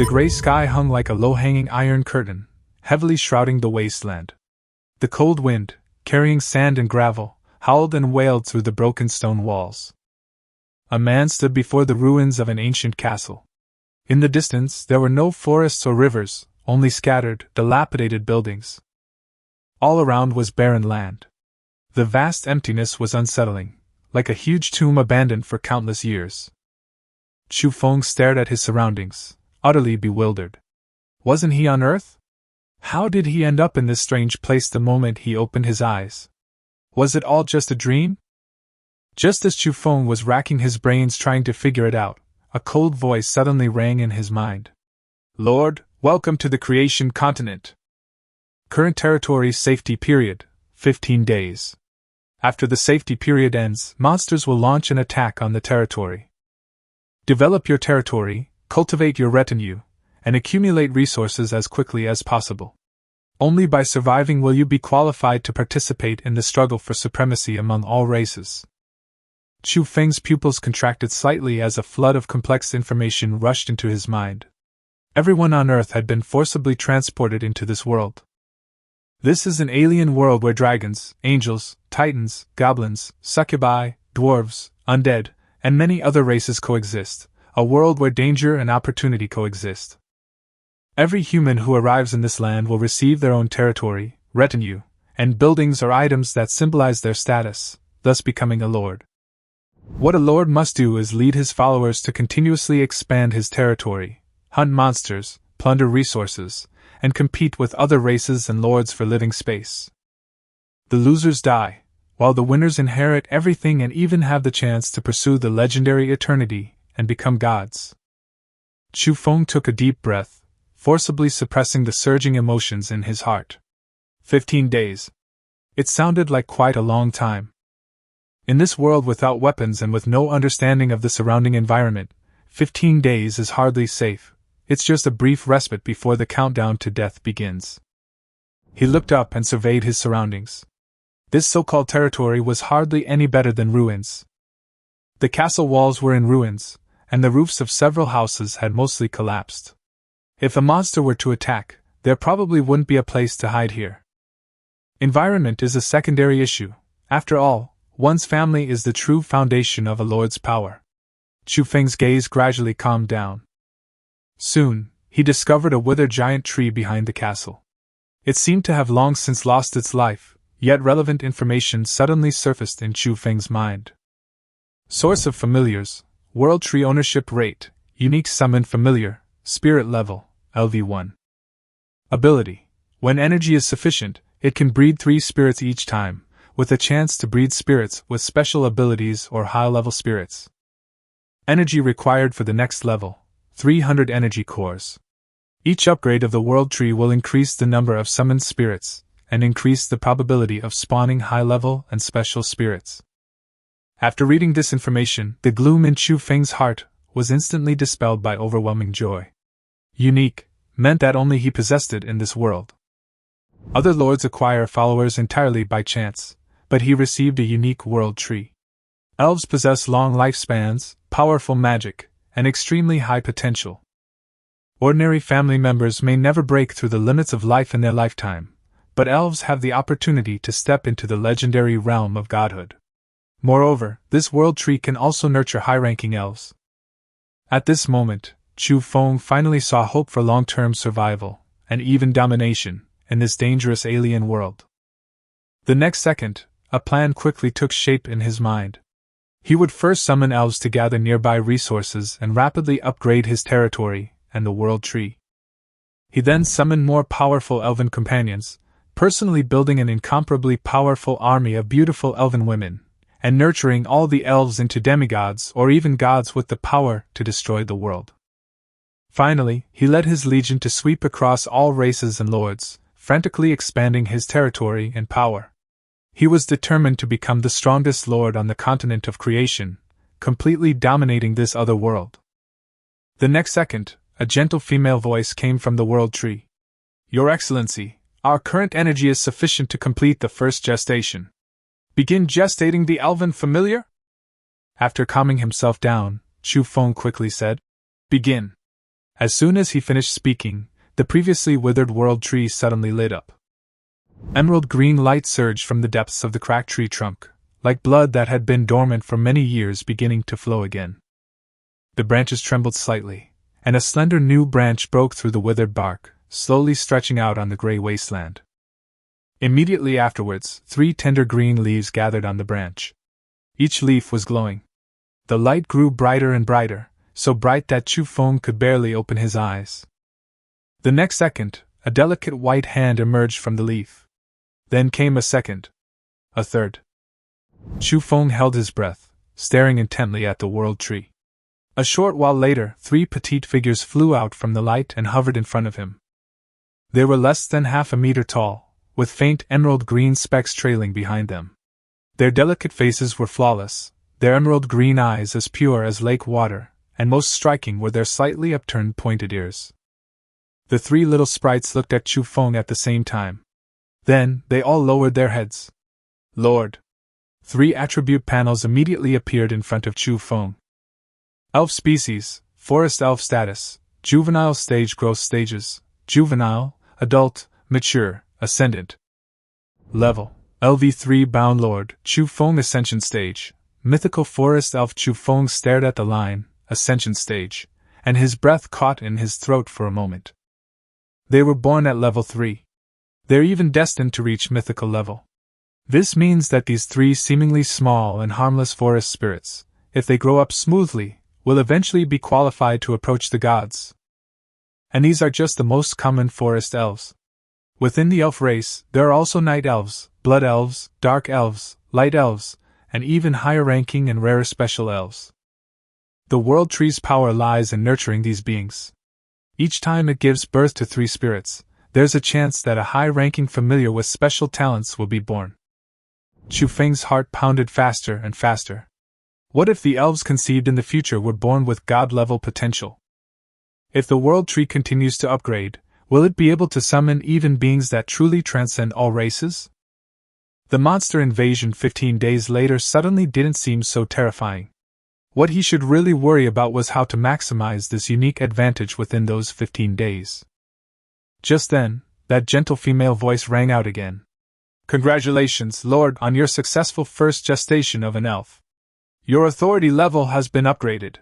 The gray sky hung like a low-hanging iron curtain, heavily shrouding the wasteland. The cold wind, carrying sand and gravel, howled and wailed through the broken stone walls. A man stood before the ruins of an ancient castle. In the distance there were no forests or rivers, only scattered, dilapidated buildings. All around was barren land. The vast emptiness was unsettling, like a huge tomb abandoned for countless years. Chu Feng stared at his surroundings, utterly bewildered. Wasn't he on Earth? How did he end up in this strange place the moment he opened his eyes? Was it all just a dream? Just as Chu Feng was racking his brains trying to figure it out, a cold voice suddenly rang in his mind. Lord, welcome to the Creation Continent. Current territory safety period, 15 days. After the safety period ends, monsters will launch an attack on the territory. Develop your territory, cultivate your retinue, and accumulate resources as quickly as possible. Only by surviving will you be qualified to participate in the struggle for supremacy among all races. Chu Feng's pupils contracted slightly as a flood of complex information rushed into his mind. Everyone on Earth had been forcibly transported into this world. This is an alien world where dragons, angels, titans, goblins, succubi, dwarves, undead, and many other races coexist, a world where danger and opportunity coexist. Every human who arrives in this land will receive their own territory, retinue, and buildings or items that symbolize their status, thus becoming a lord. What a lord must do is lead his followers to continuously expand his territory, hunt monsters, plunder resources, and compete with other races and lords for living space. The losers die, while the winners inherit everything and even have the chance to pursue the legendary eternity and become gods. Chu Feng took a deep breath, forcibly suppressing the surging emotions in his heart. 15 days. It sounded like quite a long time. In this world without weapons and with no understanding of the surrounding environment, 15 days is hardly safe. It's just a brief respite before the countdown to death begins. He looked up and surveyed his surroundings. This so-called territory was hardly any better than ruins. The castle walls were in ruins, and the roofs of several houses had mostly collapsed. If a monster were to attack, there probably wouldn't be a place to hide here. Environment is a secondary issue. After all, one's family is the true foundation of a lord's power. Chu Feng's gaze gradually calmed down. Soon, he discovered a withered giant tree behind the castle. It seemed to have long since lost its life, yet relevant information suddenly surfaced in Chu Feng's mind. Source of familiars, World Tree Ownership Rate, Unique Summon Familiar, Spirit Level, LV1. Ability. When energy is sufficient, it can breed 3 spirits each time, with a chance to breed spirits with special abilities or high-level spirits. Energy required for the next level. 300 energy cores. Each upgrade of the world tree will increase the number of summoned spirits, and increase the probability of spawning high-level and special spirits. After reading this information, the gloom in Chu Feng's heart was instantly dispelled by overwhelming joy. Unique meant that only he possessed it in this world. Other lords acquire followers entirely by chance, but he received a unique world tree. Elves possess long lifespans, powerful magic, and extremely high potential. Ordinary family members may never break through the limits of life in their lifetime, but elves have the opportunity to step into the legendary realm of godhood. Moreover, this world tree can also nurture high-ranking elves. At this moment, Chu Feng finally saw hope for long-term survival, and even domination, in this dangerous alien world. The next second, a plan quickly took shape in his mind. He would first summon elves to gather nearby resources and rapidly upgrade his territory and the world tree. He then summoned more powerful elven companions, personally building an incomparably powerful army of beautiful elven women, and nurturing all the elves into demigods or even gods with the power to destroy the world. Finally, he led his legion to sweep across all races and lords, frantically expanding his territory and power. He was determined to become the strongest lord on the continent of creation, completely dominating this other world. The next second, a gentle female voice came from the world tree. Your Excellency, our current energy is sufficient to complete the first gestation. Begin gestating the elven familiar? After calming himself down, Chu Feng quickly said, Begin. As soon as he finished speaking, the previously withered world tree suddenly lit up. Emerald green light surged from the depths of the cracked tree trunk, like blood that had been dormant for many years beginning to flow again. The branches trembled slightly, and a slender new branch broke through the withered bark, slowly stretching out on the gray wasteland. Immediately afterwards, 3 tender green leaves gathered on the branch. Each leaf was glowing. The light grew brighter and brighter, so bright that Chu Feng could barely open his eyes. The next second, a delicate white hand emerged from the leaf. Then came a second. A third. Chu Feng held his breath, staring intently at the world tree. A short while later, 3 petite figures flew out from the light and hovered in front of him. They were less than half a meter tall, with faint emerald green specks trailing behind them. Their delicate faces were flawless, their emerald green eyes as pure as lake water, and most striking were their slightly upturned pointed ears. The 3 little sprites looked at Chu Feng at the same time. Then, they all lowered their heads. Lord! 3 attribute panels immediately appeared in front of Chu Feng. Elf species, forest elf status, juvenile stage growth stages, juvenile, adult, mature, ascendant. Level, LV3 bound lord, Chu Feng ascension stage, mythical forest elf. Chu Feng stared at the line, ascension stage, and his breath caught in his throat for a moment. They were born at level 3. They're even destined to reach mythical level. This means that these 3 seemingly small and harmless forest spirits, if they grow up smoothly, will eventually be qualified to approach the gods. And these are just the most common forest elves. Within the elf race, there are also night elves, blood elves, dark elves, light elves, and even higher ranking and rarer special elves. The world tree's power lies in nurturing these beings. Each time it gives birth to 3 spirits, there's a chance that a high-ranking familiar with special talents will be born. Chu Feng's heart pounded faster and faster. What if the elves conceived in the future were born with god-level potential? If the world tree continues to upgrade, will it be able to summon even beings that truly transcend all races? The monster invasion 15 days later suddenly didn't seem so terrifying. What he should really worry about was how to maximize this unique advantage within those 15 days. Just then, that gentle female voice rang out again. Congratulations, Lord, on your successful first gestation of an elf. Your authority level has been upgraded.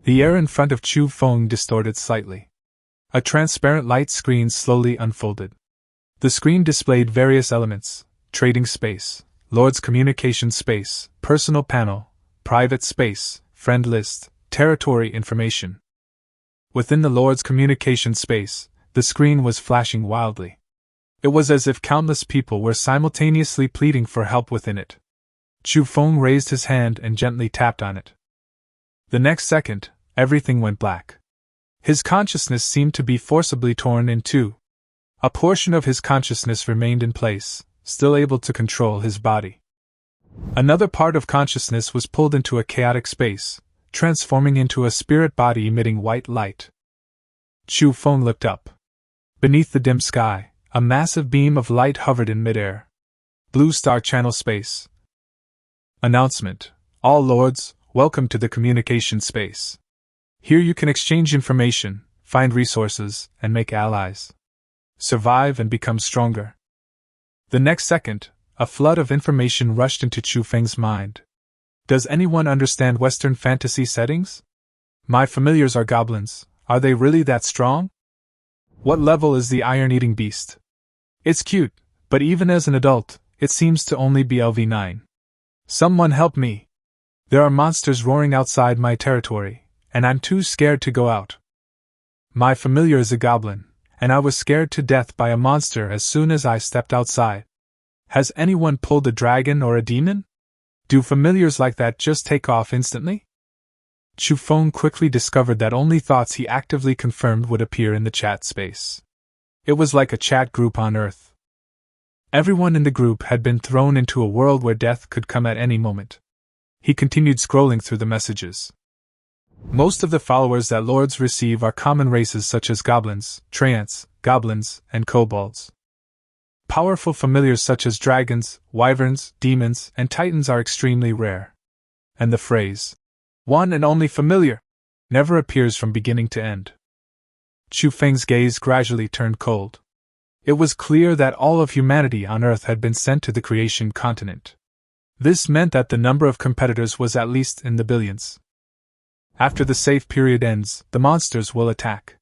The air in front of Chu Feng distorted slightly. A transparent light screen slowly unfolded. The screen displayed various elements: trading space, Lord's communication space, personal panel, private space, friend list, territory information. Within the Lord's communication space, the screen was flashing wildly. It was as if countless people were simultaneously pleading for help within it. Chu Feng raised his hand and gently tapped on it. The next second, everything went black. His consciousness seemed to be forcibly torn in two. A portion of his consciousness remained in place, still able to control his body. Another part of consciousness was pulled into a chaotic space, transforming into a spirit body emitting white light. Chu Feng looked up. Beneath the dim sky, a massive beam of light hovered in midair. Blue Star Channel Space. Announcement: All Lords, welcome to the communication space. Here you can exchange information, find resources, and make allies. Survive and become stronger. The next second, a flood of information rushed into Chu Feng's mind. Does anyone understand Western fantasy settings? My familiars are goblins. Are they really that strong? What level is the iron-eating beast? It's cute, but even as an adult, it seems to only be LV9. Someone help me. There are monsters roaring outside my territory, and I'm too scared to go out. My familiar is a goblin, and I was scared to death by a monster as soon as I stepped outside. Has anyone pulled a dragon or a demon? Do familiars like that just take off instantly? Chu Feng quickly discovered that only thoughts he actively confirmed would appear in the chat space. It was like a chat group on Earth. Everyone in the group had been thrown into a world where death could come at any moment. He continued scrolling through the messages. Most of the followers that Lords receive are common races such as goblins, treants, goblins, and kobolds. Powerful familiars such as dragons, wyverns, demons, and titans are extremely rare. And the phrase, "one and only familiar," never appears from beginning to end. Chu Feng's gaze gradually turned cold. It was clear that all of humanity on Earth had been sent to the creation continent. This meant that the number of competitors was at least in the billions. After the safe period ends, the monsters will attack.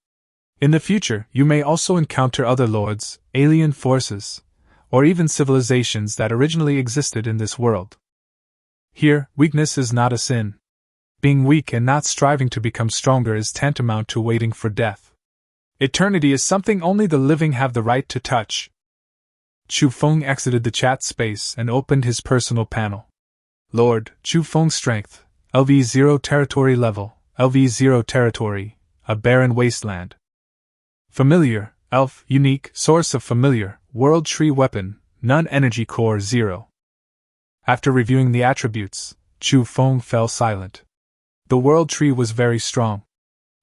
In the future, you may also encounter other lords, alien forces, or even civilizations that originally existed in this world. Here, weakness is not a sin. Being weak and not striving to become stronger is tantamount to waiting for death. Eternity is something only the living have the right to touch. Chu Feng exited the chat space and opened his personal panel. Lord, Chu Feng strength, LV0 territory level, LV0 territory, a barren wasteland. Familiar, elf, unique, source of familiar, world tree weapon, none energy core 0. After reviewing the attributes, Chu Feng fell silent. The world tree was very strong.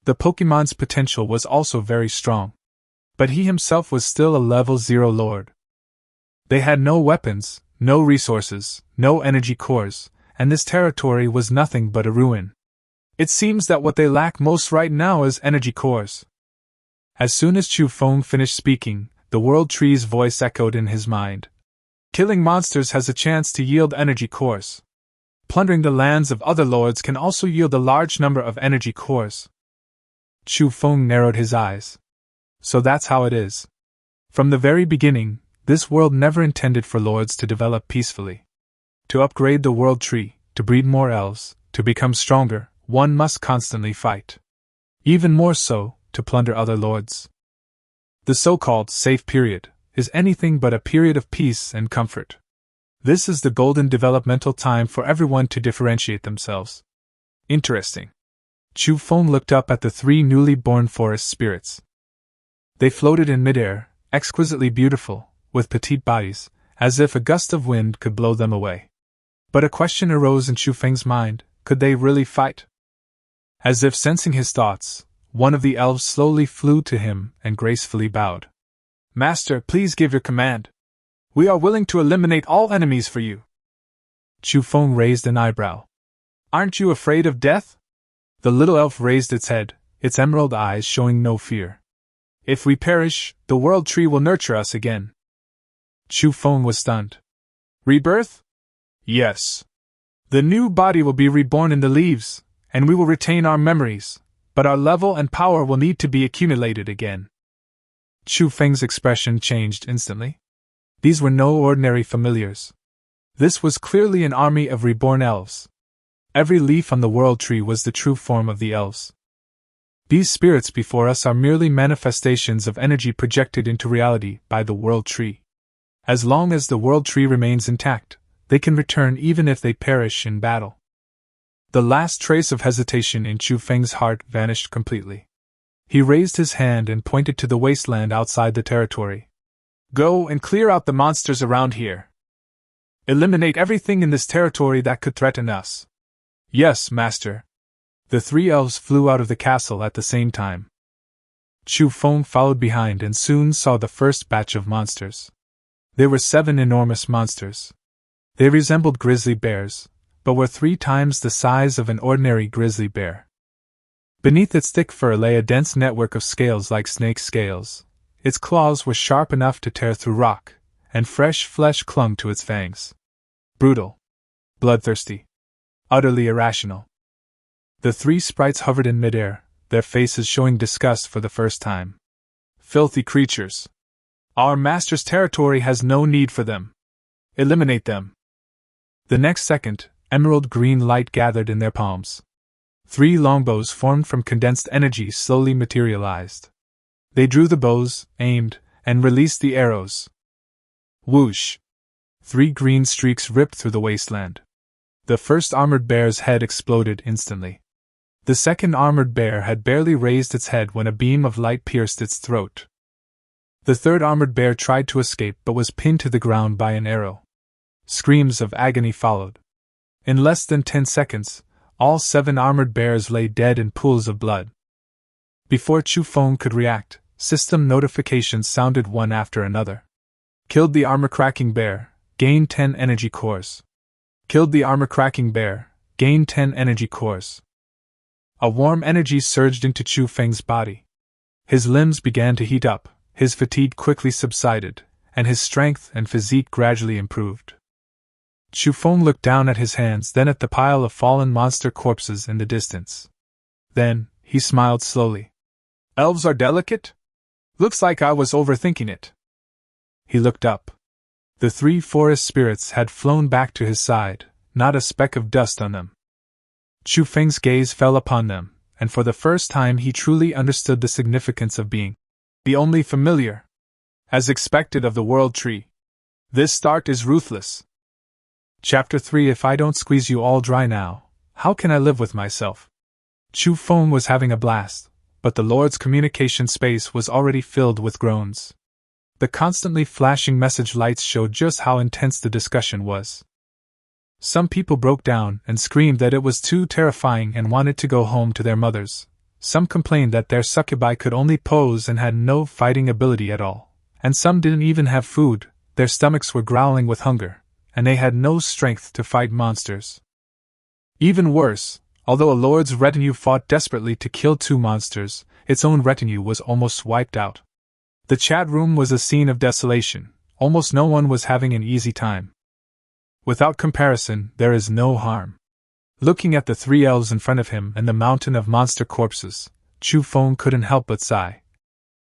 The Pokemon's potential was also very strong. But he himself was still a level 0 lord. They had no weapons, no resources, no energy cores, and this territory was nothing but a ruin. It seems that what they lack most right now is energy cores. As soon as Chu Feng finished speaking, the world tree's voice echoed in his mind. Killing monsters has a chance to yield energy cores. Plundering the lands of other lords can also yield a large number of energy cores. Chu Feng narrowed his eyes. So that's how it is. From the very beginning, this world never intended for lords to develop peacefully. To upgrade the world tree, to breed more elves, to become stronger, one must constantly fight. Even more so, to plunder other lords. The so-called safe period is anything but a period of peace and comfort. This is the golden developmental time for everyone to differentiate themselves. Interesting. Chu Feng looked up at the three newly born forest spirits. They floated in midair, exquisitely beautiful, with petite bodies, as if a gust of wind could blow them away. But a question arose in Chu Feng's mind: could they really fight? As if sensing his thoughts, one of the elves slowly flew to him and gracefully bowed. Master, please give your command. We are willing to eliminate all enemies for you. Chu Feng raised an eyebrow. Aren't you afraid of death? The little elf raised its head, its emerald eyes showing no fear. If we perish, the world tree will nurture us again. Chu Feng was stunned. Rebirth? Yes. The new body will be reborn in the leaves, and we will retain our memories, but our level and power will need to be accumulated again. Chu Feng's expression changed instantly. These were no ordinary familiars. This was clearly an army of reborn elves. Every leaf on the world tree was the true form of the elves. These spirits before us are merely manifestations of energy projected into reality by the world tree. As long as the world tree remains intact, they can return even if they perish in battle. The last trace of hesitation in Chu Feng's heart vanished completely. He raised his hand and pointed to the wasteland outside the territory. Go and clear out the monsters around here. Eliminate everything in this territory that could threaten us. Yes, master. The three elves flew out of the castle at the same time. Chu Feng followed behind and soon saw the first batch of monsters. There were 7 enormous monsters. They resembled grizzly bears, but were 3 times the size of an ordinary grizzly bear. Beneath its thick fur lay a dense network of scales like snake scales. Its claws were sharp enough to tear through rock, and fresh flesh clung to its fangs. Brutal. Bloodthirsty. Utterly irrational. The 3 sprites hovered in midair, their faces showing disgust for the first time. Filthy creatures. Our master's territory has no need for them. Eliminate them. The next second, emerald green light gathered in their palms. 3 longbows formed from condensed energy slowly materialized. They drew the bows, aimed, and released the arrows. Whoosh! 3 green streaks ripped through the wasteland. The first armored bear's head exploded instantly. The second armored bear had barely raised its head when a beam of light pierced its throat. The third armored bear tried to escape but was pinned to the ground by an arrow. Screams of agony followed. In less than 10 seconds, all 7 armored bears lay dead in pools of blood. Before Chu Feng could react, system notifications sounded one after another. Killed the armor-cracking bear, gained 10 energy cores. Killed the armor-cracking bear, gained 10 energy cores. A warm energy surged into Chu Feng's body. His limbs began to heat up, his fatigue quickly subsided, and his strength and physique gradually improved. Chu Feng looked down at his hands, then at the pile of fallen monster corpses in the distance. Then, he smiled slowly. Elves are delicate? Looks like I was overthinking it. He looked up. The 3 forest spirits had flown back to his side, not a speck of dust on them. Chu Feng's gaze fell upon them, and for the first time he truly understood the significance of being the only familiar. As expected of the World Tree. This start is ruthless. Chapter 3. If I don't squeeze you all dry now, how can I live with myself? Chu Feng was having a blast, but the Lord's communication space was already filled with groans. The constantly flashing message lights showed just how intense the discussion was. Some people broke down and screamed that it was too terrifying and wanted to go home to their mothers. Some complained that their succubi could only pose and had no fighting ability at all. And some didn't even have food, their stomachs were growling with hunger, and they had no strength to fight monsters. Even worse, although a lord's retinue fought desperately to kill 2 monsters, its own retinue was almost wiped out. The chat room was a scene of desolation, almost no one was having an easy time. Without comparison, there is no harm. Looking at the 3 elves in front of him and the mountain of monster corpses, Chu Feng couldn't help but sigh.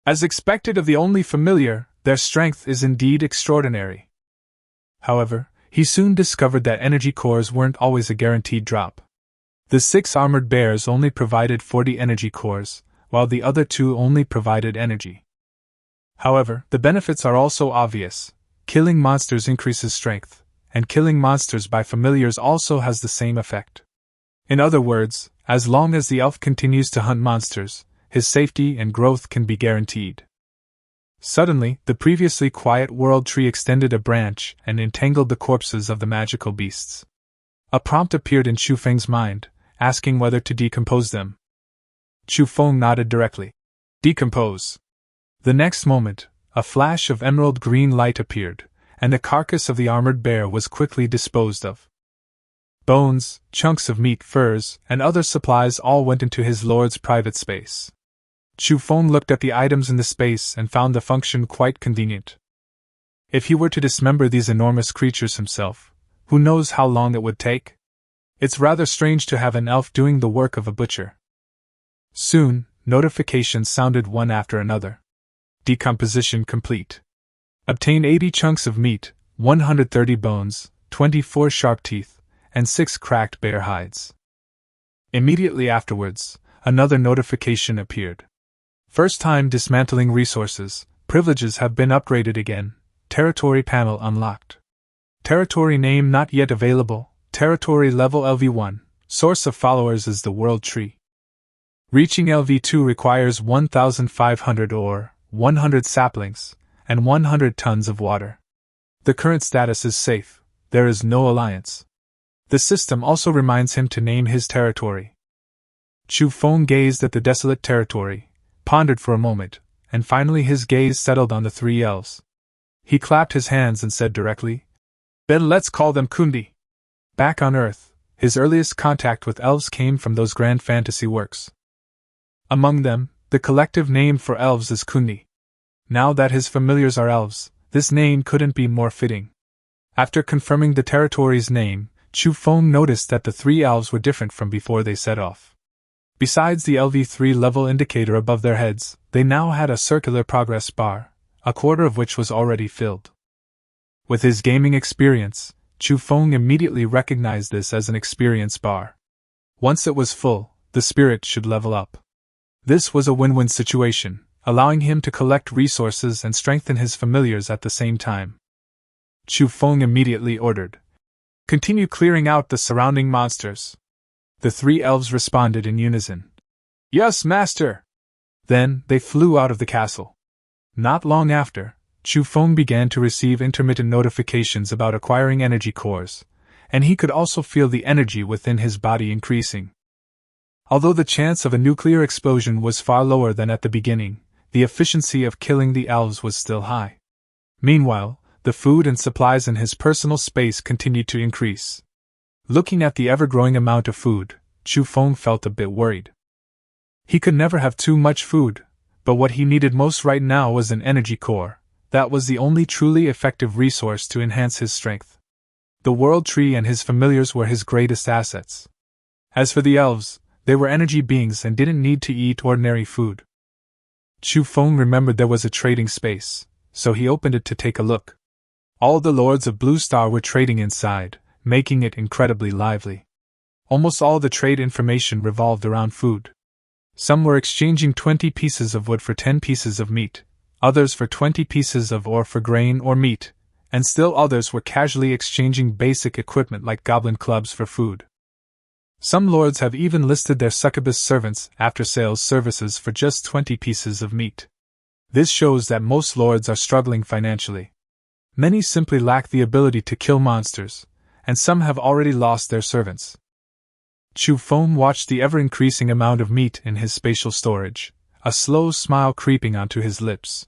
As expected of the only familiar, their strength is indeed extraordinary. However, he soon discovered that energy cores weren't always a guaranteed drop. The 6 armored bears only provided 40 energy cores, while the other 2 only provided energy. However, the benefits are also obvious. Killing monsters increases strength, and killing monsters by familiars also has the same effect. In other words, as long as the elf continues to hunt monsters, his safety and growth can be guaranteed. Suddenly, the previously quiet world tree extended a branch and entangled the corpses of the magical beasts. A prompt appeared in Chu Feng's mind, asking whether to decompose them. Chu Feng nodded directly. Decompose. The next moment, a flash of emerald green light appeared, and the carcass of the armored bear was quickly disposed of. Bones, chunks of meat, furs, and other supplies all went into his lord's private space. Chu Feng looked at the items in the space and found the function quite convenient. If he were to dismember these enormous creatures himself, who knows how long it would take? It's rather strange to have an elf doing the work of a butcher. Soon, notifications sounded one after another. Decomposition complete. Obtain 80 chunks of meat, 130 bones, 24 sharp teeth, and 6 cracked bear hides. Immediately afterwards, another notification appeared. First time dismantling resources, privileges have been upgraded again, territory panel unlocked. Territory name not yet available, territory level LV1, source of followers is the world tree. Reaching LV2 requires 1,500 ore, 100 saplings, and 100 tons of water. The current status is safe, there is no alliance. The system also reminds him to name his territory. Chu Feng gazed at the desolate territory, pondered for a moment, and finally his gaze settled on the 3 elves. He clapped his hands and said directly, "Then let's call them Kundi." Back on Earth, his earliest contact with elves came from those grand fantasy works. Among them, the collective name for elves is Kundi. Now that his familiars are elves, this name couldn't be more fitting. After confirming the territory's name, Chu Feng noticed that the 3 elves were different from before they set off. Besides the LV3 level indicator above their heads, they now had a circular progress bar, a quarter of which was already filled. With his gaming experience, Chu Feng immediately recognized this as an experience bar. Once it was full, the spirit should level up. This was a win-win situation, allowing him to collect resources and strengthen his familiars at the same time. Chu Feng immediately ordered, "Continue clearing out the surrounding monsters." The 3 elves responded in unison. "Yes, master!" Then, they flew out of the castle. Not long after, Chu Feng began to receive intermittent notifications about acquiring energy cores, and he could also feel the energy within his body increasing. Although the chance of a nuclear explosion was far lower than at the beginning, the efficiency of killing the elves was still high. Meanwhile, the food and supplies in his personal space continued to increase. Looking at the ever-growing amount of food, Chu Feng felt a bit worried. He could never have too much food, But what he needed most right now was an energy core. That was the only truly effective resource to enhance his strength. The world tree and his familiars were his greatest assets. As for the elves, they were energy beings and didn't need to eat ordinary food. Chu Feng remembered there was a trading space, so he opened it to take a look. All the lords of Blue Star were trading inside, making it incredibly lively. Almost all the trade information revolved around food. Some were exchanging 20 pieces of wood for 10 pieces of meat, others for 20 pieces of ore for grain or meat, and still others were casually exchanging basic equipment like goblin clubs for food. Some lords have even listed their succubus servants after-sales services for just 20 pieces of meat. This shows that most lords are struggling financially. Many simply lack the ability to kill monsters, and some have already lost their servants. Chu Feng watched the ever-increasing amount of meat in his spatial storage, a slow smile creeping onto his lips.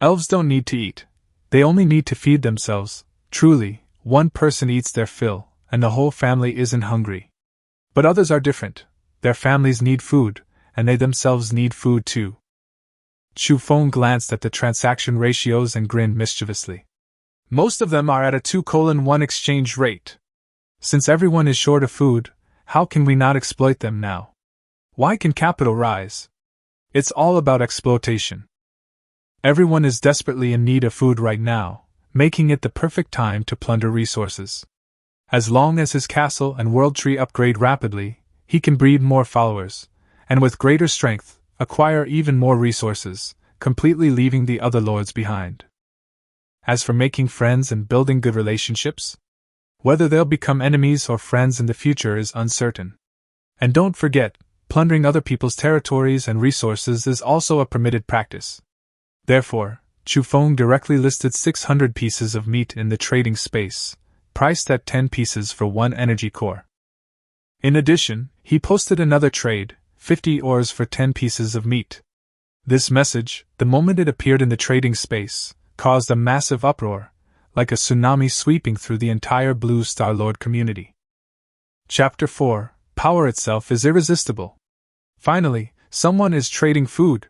Elves don't need to eat. They only need to feed themselves. Truly, one person eats their fill, and the whole family isn't hungry. But others are different. Their families need food, and they themselves need food too. Chu Feng glanced at the transaction ratios and grinned mischievously. Most of them are at a 2:1 exchange rate. Since everyone is short of food, how can we not exploit them now? Why can capital rise? It's all about exploitation. Everyone is desperately in need of food right now, making it the perfect time to plunder resources. As long as his castle and world tree upgrade rapidly, he can breed more followers, and with greater strength, acquire even more resources, completely leaving the other lords behind. As for making friends and building good relationships, whether they'll become enemies or friends in the future is uncertain. And don't forget, plundering other people's territories and resources is also a permitted practice. Therefore, Chu Feng directly listed 600 pieces of meat in the trading space, priced at 10 pieces for 1 energy core. In addition, he posted another trade, 50 ores for 10 pieces of meat. This message, the moment it appeared in the trading space, caused a massive uproar, like a tsunami sweeping through the entire Blue Star Lord community. Chapter 4: Power itself is irresistible. Finally, someone is trading food.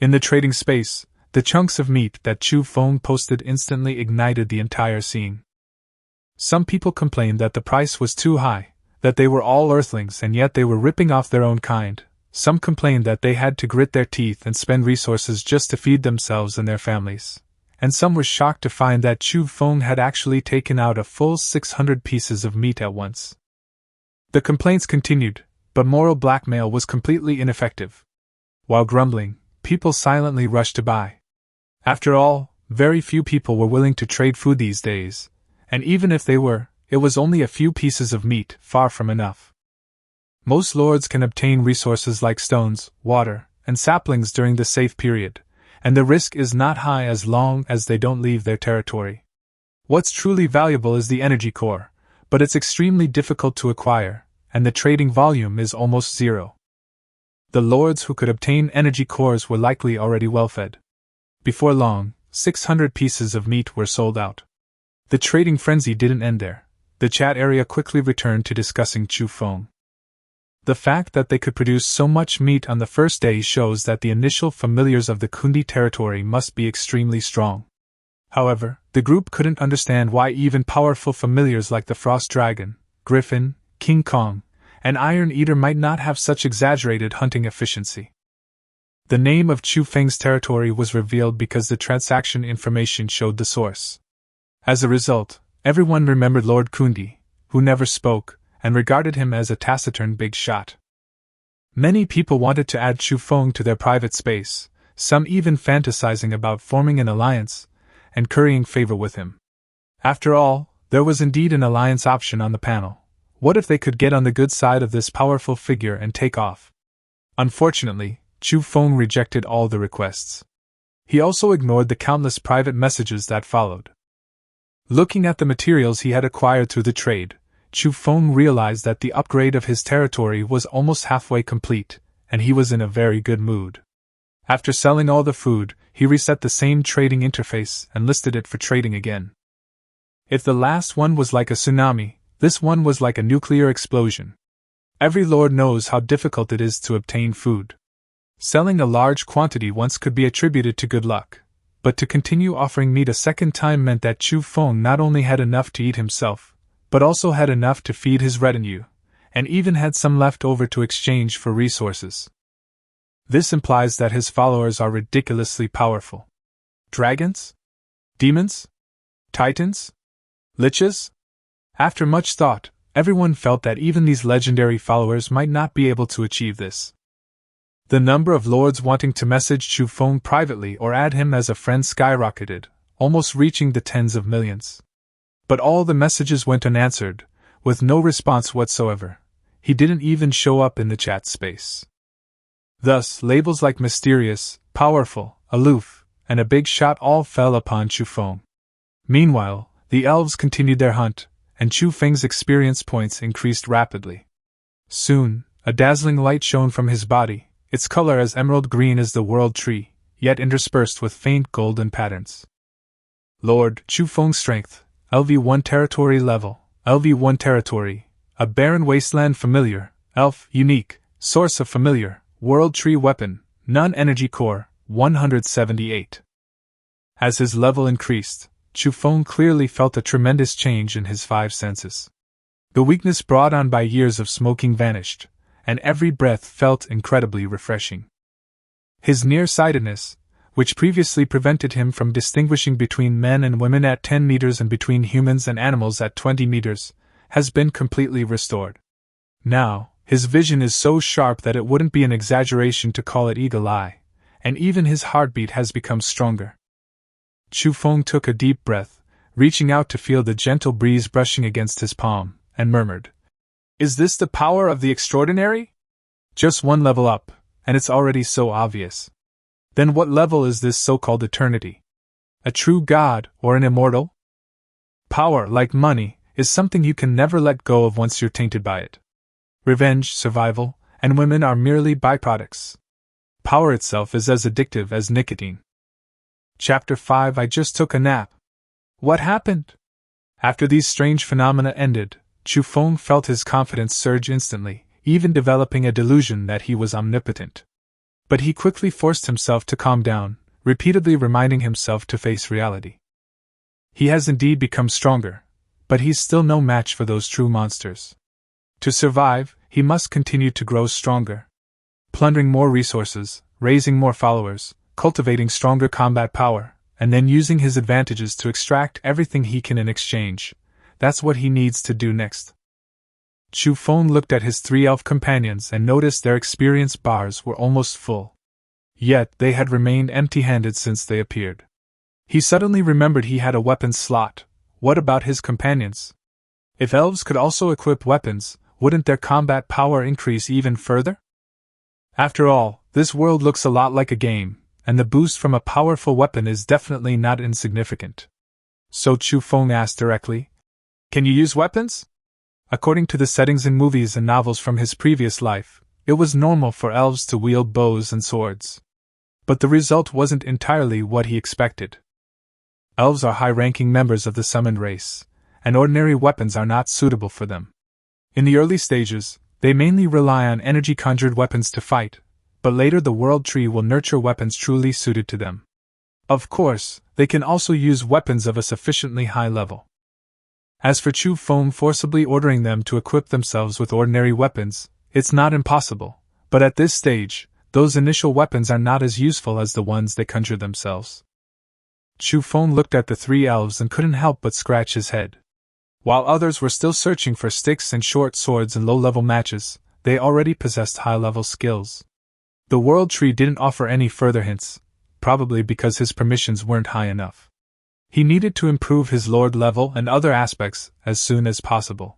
In the trading space, the chunks of meat that Chu Feng posted instantly ignited the entire scene. Some people complained that the price was too high, that they were all earthlings and yet they were ripping off their own kind. Some complained that they had to grit their teeth and spend resources just to feed themselves and their families. And some were shocked to find that Chu Feng had actually taken out a full 600 pieces of meat at once. The complaints continued, but moral blackmail was completely ineffective. While grumbling, people silently rushed to buy. After all, very few people were willing to trade food these days, and even if they were, it was only a few pieces of meat, far from enough. Most lords can obtain resources like stones, water, and saplings during the safe period, and the risk is not high as long as they don't leave their territory. What's truly valuable is the energy core, but it's extremely difficult to acquire, and the trading volume is almost zero. The lords who could obtain energy cores were likely already well-fed. Before long, 600 pieces of meat were sold out. The trading frenzy didn't end there. The chat area quickly returned to discussing Chu Feng. The fact that they could produce so much meat on the first day shows that the initial familiars of the Kundi territory must be extremely strong. However, the group couldn't understand why even powerful familiars like the Frost Dragon, Griffin, King Kong, and Iron Eater might not have such exaggerated hunting efficiency. The name of Chu Feng's territory was revealed because the transaction information showed the source. As a result, everyone remembered Lord Kundi, who never spoke, and regarded him as a taciturn big shot. Many people wanted to add Chu Feng to their private space, some even fantasizing about forming an alliance and currying favor with him. After all, there was indeed an alliance option on the panel. What if they could get on the good side of this powerful figure and take off? Unfortunately, Chu Feng rejected all the requests. He also ignored the countless private messages that followed. Looking at the materials he had acquired through the trade, Chu Feng realized that the upgrade of his territory was almost halfway complete, and he was in a very good mood. After selling all the food, he reset the same trading interface and listed it for trading again. If the last one was like a tsunami, this one was like a nuclear explosion. Every lord knows how difficult it is to obtain food. Selling a large quantity once could be attributed to good luck, but to continue offering meat a second time meant that Chu Feng not only had enough to eat himself, but also had enough to feed his retinue, and even had some left over to exchange for resources. This implies that his followers are ridiculously powerful. Dragons? Demons? Titans? Liches? After much thought, everyone felt that even these legendary followers might not be able to achieve this. The number of lords wanting to message Chu Feng privately or add him as a friend skyrocketed, almost reaching the tens of millions. But all the messages went unanswered, with no response whatsoever. He didn't even show up in the chat space. Thus, labels like mysterious, powerful, aloof, and a big shot all fell upon Chu Feng. Meanwhile, the elves continued their hunt, and Chu Feng's experience points increased rapidly. Soon, a dazzling light shone from his body, its color as emerald green as the world tree, yet interspersed with faint golden patterns. Lord Chu Feng's strength, LV1 territory level, LV1 territory, a barren wasteland familiar, elf, unique, source of familiar, world tree weapon, non-energy core, 178. As his level increased, Chu Feng clearly felt a tremendous change in his five senses. The weakness brought on by years of smoking vanished, and every breath felt incredibly refreshing. His nearsightedness, which previously prevented him from distinguishing between men and women at 10 meters and between humans and animals at 20 meters, has been completely restored. Now, his vision is so sharp that it wouldn't be an exaggeration to call it eagle eye, and even his heartbeat has become stronger. Chu Feng took a deep breath, reaching out to feel the gentle breeze brushing against his palm, and murmured, "Is this the power of the extraordinary? Just one level up, and it's already so obvious. Then what level is this so-called eternity? A true god, or an immortal? Power, like money, is something you can never let go of once you're tainted by it. Revenge, survival, and women are merely byproducts. Power itself is as addictive as nicotine." Chapter 5. I just took a nap. What happened? After these strange phenomena ended, Chu Feng felt his confidence surge instantly, even developing a delusion that he was omnipotent. But he quickly forced himself to calm down, repeatedly reminding himself to face reality. He has indeed become stronger, but he's still no match for those true monsters. To survive, he must continue to grow stronger. Plundering more resources, raising more followers, cultivating stronger combat power, and then using his advantages to extract everything he can in exchange. That's what he needs to do next. Chu Feng looked at his three elf companions and noticed their experience bars were almost full. Yet they had remained empty-handed since they appeared. He suddenly remembered he had a weapons slot. What about his companions? If elves could also equip weapons, wouldn't their combat power increase even further? After all, this world looks a lot like a game, and the boost from a powerful weapon is definitely not insignificant. So Chu Feng asked directly, "Can you use weapons?" According to the settings in movies and novels from his previous life, it was normal for elves to wield bows and swords. But the result wasn't entirely what he expected. Elves are high-ranking members of the summoned race, and ordinary weapons are not suitable for them. In the early stages, they mainly rely on energy-conjured weapons to fight, but later the world tree will nurture weapons truly suited to them. Of course, they can also use weapons of a sufficiently high level. As for Chu Feng forcibly ordering them to equip themselves with ordinary weapons, it's not impossible, but at this stage, those initial weapons are not as useful as the ones they conjure themselves. Chu Feng looked at the three elves and couldn't help but scratch his head. While others were still searching for sticks and short swords and low-level matches, they already possessed high-level skills. The world tree didn't offer any further hints, probably because his permissions weren't high enough. He needed to improve his lord level and other aspects as soon as possible.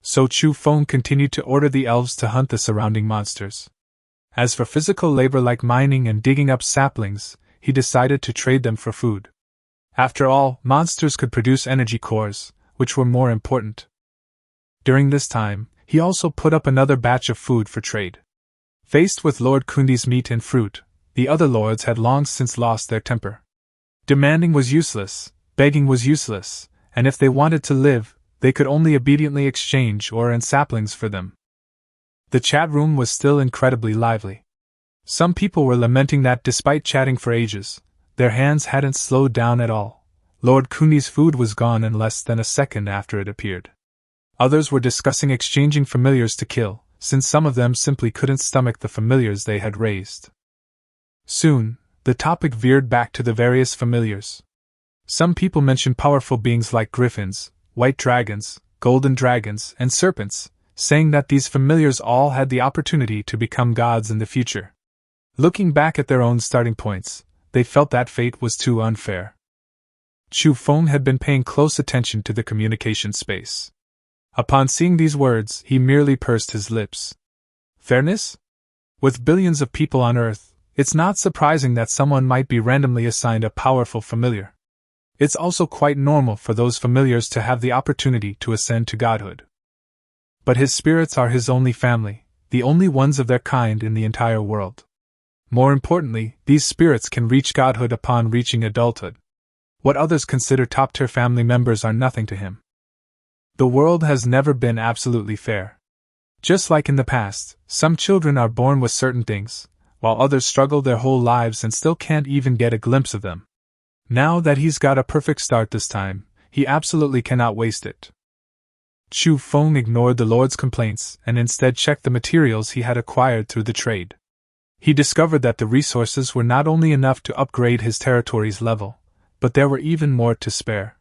So Chu Feng continued to order the elves to hunt the surrounding monsters. As for physical labor like mining and digging up saplings, he decided to trade them for food. After all, monsters could produce energy cores, which were more important. During this time, he also put up another batch of food for trade. Faced with Lord Kundi's meat and fruit, the other lords had long since lost their temper. Demanding was useless, begging was useless, and if they wanted to live, they could only obediently exchange ore and saplings for them. The chat room was still incredibly lively. Some people were lamenting that despite chatting for ages, their hands hadn't slowed down at all. Lord Kundi's food was gone in less than a second after it appeared. Others were discussing exchanging familiars to kill, since some of them simply couldn't stomach the familiars they had raised. Soon, the topic veered back to the various familiars. Some people mentioned powerful beings like griffins, white dragons, golden dragons, and serpents, saying that these familiars all had the opportunity to become gods in the future. Looking back at their own starting points, they felt that fate was too unfair. Chu Feng had been paying close attention to the communication space. Upon seeing these words, he merely pursed his lips. Fairness? With billions of people on Earth, it's not surprising that someone might be randomly assigned a powerful familiar. It's also quite normal for those familiars to have the opportunity to ascend to godhood. But his spirits are his only family, the only ones of their kind in the entire world. More importantly, these spirits can reach godhood upon reaching adulthood. What others consider top-tier family members are nothing to him. The world has never been absolutely fair. Just like in the past, some children are born with certain things, while others struggle their whole lives and still can't even get a glimpse of them. Now that he's got a perfect start this time, he absolutely cannot waste it. Chu Feng ignored the Lord's complaints and instead checked the materials he had acquired through the trade. He discovered that the resources were not only enough to upgrade his territory's level, but there were even more to spare.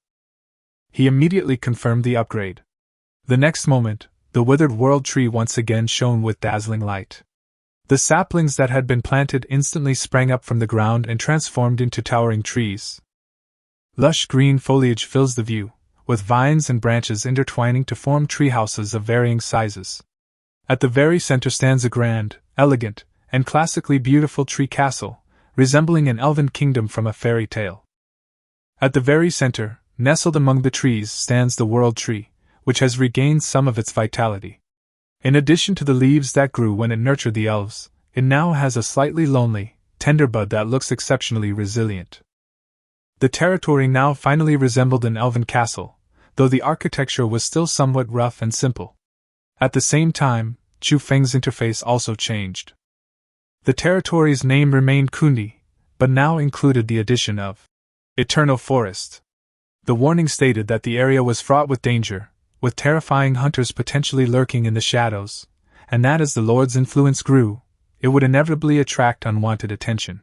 He immediately confirmed the upgrade. The next moment, the withered world tree once again shone with dazzling light. The saplings that had been planted instantly sprang up from the ground and transformed into towering trees. Lush green foliage fills the view, with vines and branches intertwining to form treehouses of varying sizes. At the very center stands a grand, elegant, and classically beautiful tree castle, resembling an elven kingdom from a fairy tale. At the very center, nestled among the trees, stands the world tree, which has regained some of its vitality. In addition to the leaves that grew when it nurtured the elves, it now has a slightly lonely, tender bud that looks exceptionally resilient. The territory now finally resembled an elven castle, though the architecture was still somewhat rough and simple. At the same time, Chu Feng's interface also changed. The territory's name remained Kundi, but now included the addition of Eternal Forest. The warning stated that the area was fraught with danger, with terrifying hunters potentially lurking in the shadows, and that as the Lord's influence grew, it would inevitably attract unwanted attention.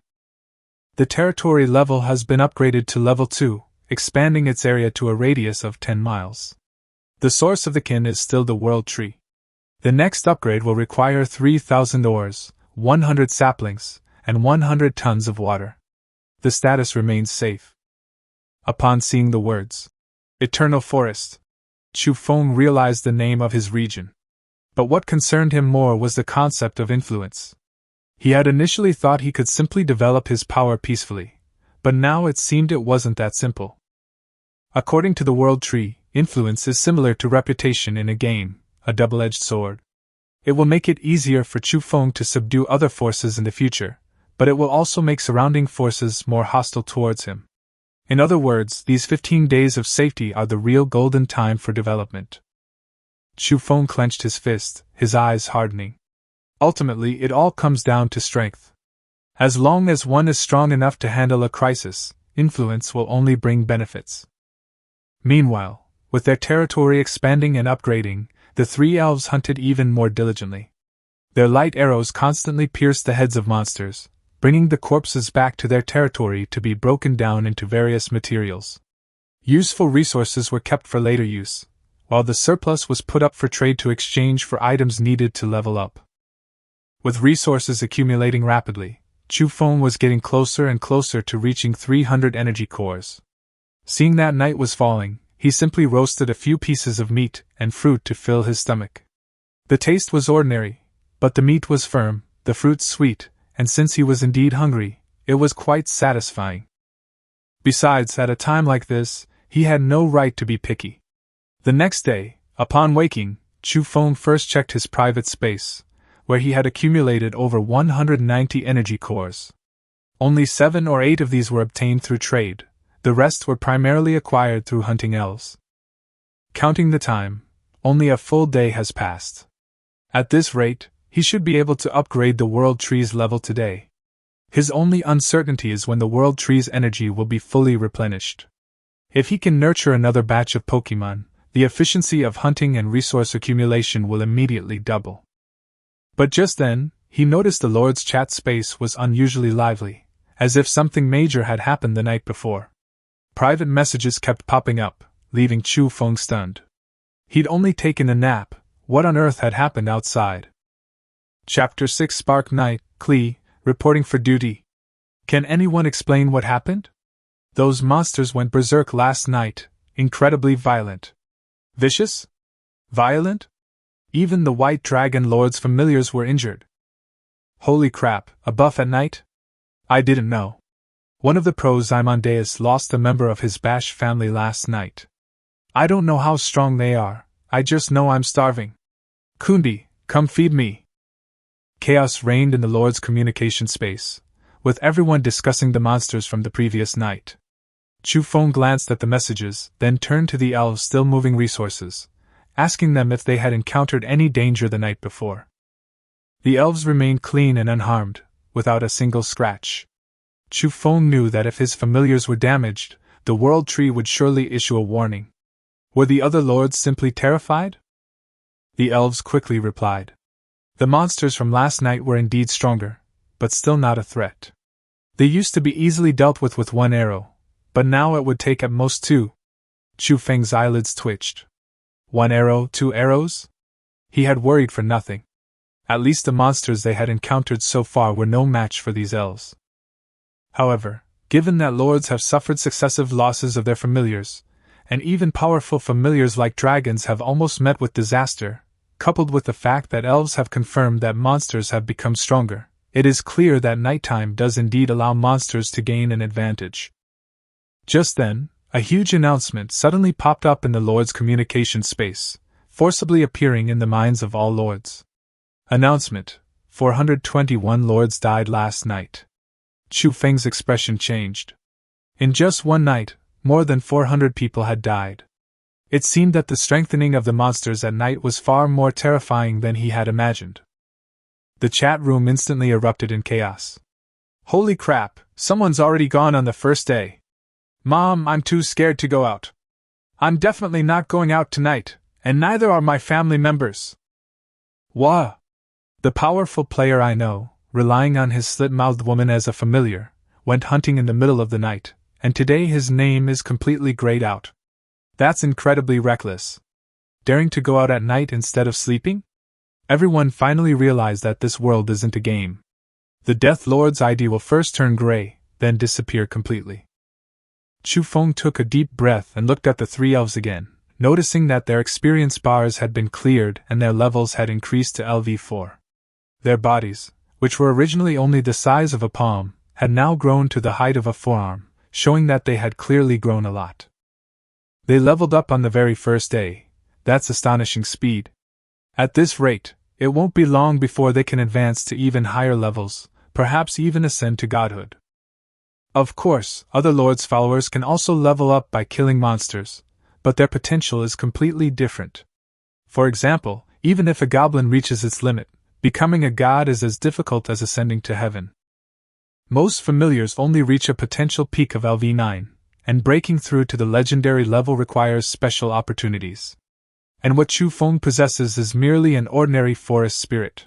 The territory level has been upgraded to level 2, expanding its area to a radius of 10 miles. The source of the kin is still the world tree. The next upgrade will require 3,000 ores, 100 saplings, and 100 tons of water. The status remains safe. Upon seeing the words, Eternal Forest, Chu Feng realized the name of his region. But what concerned him more was the concept of influence. He had initially thought he could simply develop his power peacefully, but now it seemed it wasn't that simple. According to the world tree, influence is similar to reputation in a game, a double-edged sword. It will make it easier for Chu Feng to subdue other forces in the future, but it will also make surrounding forces more hostile towards him. In other words, these 15 days of safety are the real golden time for development. Chu Feng clenched his fist, his eyes hardening. Ultimately, it all comes down to strength. As long as one is strong enough to handle a crisis, influence will only bring benefits. Meanwhile, with their territory expanding and upgrading, the three elves hunted even more diligently. Their light arrows constantly pierced the heads of monsters, bringing the corpses back to their territory to be broken down into various materials. Useful resources were kept for later use, while the surplus was put up for trade to exchange for items needed to level up. With resources accumulating rapidly, Chu Feng was getting closer and closer to reaching 300 energy cores. Seeing that night was falling, he simply roasted a few pieces of meat and fruit to fill his stomach. The taste was ordinary, but the meat was firm, the fruit sweet, and since he was indeed hungry, it was quite satisfying. Besides, at a time like this, he had no right to be picky. The next day, upon waking, Chu Feng first checked his private space, where he had accumulated over 190 energy cores. Only 7 or 8 of these were obtained through trade, the rest were primarily acquired through hunting elves. Counting the time, only a full day has passed. At this rate, He should be able to upgrade the World Tree's level today. His only uncertainty is when the World Tree's energy will be fully replenished. If he can nurture another batch of Pokémon, the efficiency of hunting and resource accumulation will immediately double. But just then, he noticed the Lord's chat space was unusually lively, as if something major had happened the night before. Private messages kept popping up, leaving Chu Feng stunned. He'd only taken a nap. What on earth had happened outside? Chapter 6 Spark Knight, Klee, reporting for duty. Can anyone explain what happened? Those monsters went berserk last night, incredibly violent. Vicious? Violent? Even the White Dragon Lord's familiars were injured. Holy crap, a buff at night? I didn't know. One of the pros Zymondeus lost a member of his Bash family last night. I don't know how strong they are, I just know I'm starving. Kundi, come feed me. Chaos reigned in the Lord's communication space, with everyone discussing the monsters from the previous night. Chu Feng glanced at the messages, then turned to the elves still moving resources, asking them if they had encountered any danger the night before. The elves remained clean and unharmed, without a single scratch. Chu Feng knew that if his familiars were damaged, the World Tree would surely issue a warning. Were the other lords simply terrified? The elves quickly replied. The monsters from last night were indeed stronger, but still not a threat. They used to be easily dealt with one arrow, but now it would take at most two. Chu Feng's eyelids twitched. 1 arrow, 2 arrows? He had worried for nothing. At least the monsters they had encountered so far were no match for these elves. However, given that lords have suffered successive losses of their familiars, and even powerful familiars like dragons have almost met with disaster, coupled with the fact that elves have confirmed that monsters have become stronger, it is clear that nighttime does indeed allow monsters to gain an advantage. Just then, a huge announcement suddenly popped up in the Lord's communication space, forcibly appearing in the minds of all lords. Announcement: 421 lords died last night. Chu Feng's expression changed. In just one night, more than 400 people had died. It seemed that the strengthening of the monsters at night was far more terrifying than he had imagined. The chat room instantly erupted in chaos. Holy crap, someone's already gone on the first day. Mom, I'm too scared to go out. I'm definitely not going out tonight, and neither are my family members. Wah! The powerful player I know, relying on his slit-mouthed woman as a familiar, went hunting in the middle of the night, and today his name is completely grayed out. That's incredibly reckless. Daring to go out at night instead of sleeping? Everyone finally realized that this world isn't a game. The Death Lord's ID will first turn gray, then disappear completely. Chu Feng took a deep breath and looked at the 3 elves again, noticing that their experience bars had been cleared and their levels had increased to LV4. Their bodies, which were originally only the size of a palm, had now grown to the height of a forearm, showing that they had clearly grown a lot. They leveled up on the very first day. That's astonishing speed. At this rate, it won't be long before they can advance to even higher levels, perhaps even ascend to godhood. Of course, other lords' followers can also level up by killing monsters, but their potential is completely different. For example, even if a goblin reaches its limit, becoming a god is as difficult as ascending to heaven. Most familiars only reach a potential peak of LV9, and breaking through to the legendary level requires special opportunities. And what Chu Feng possesses is merely an ordinary forest spirit.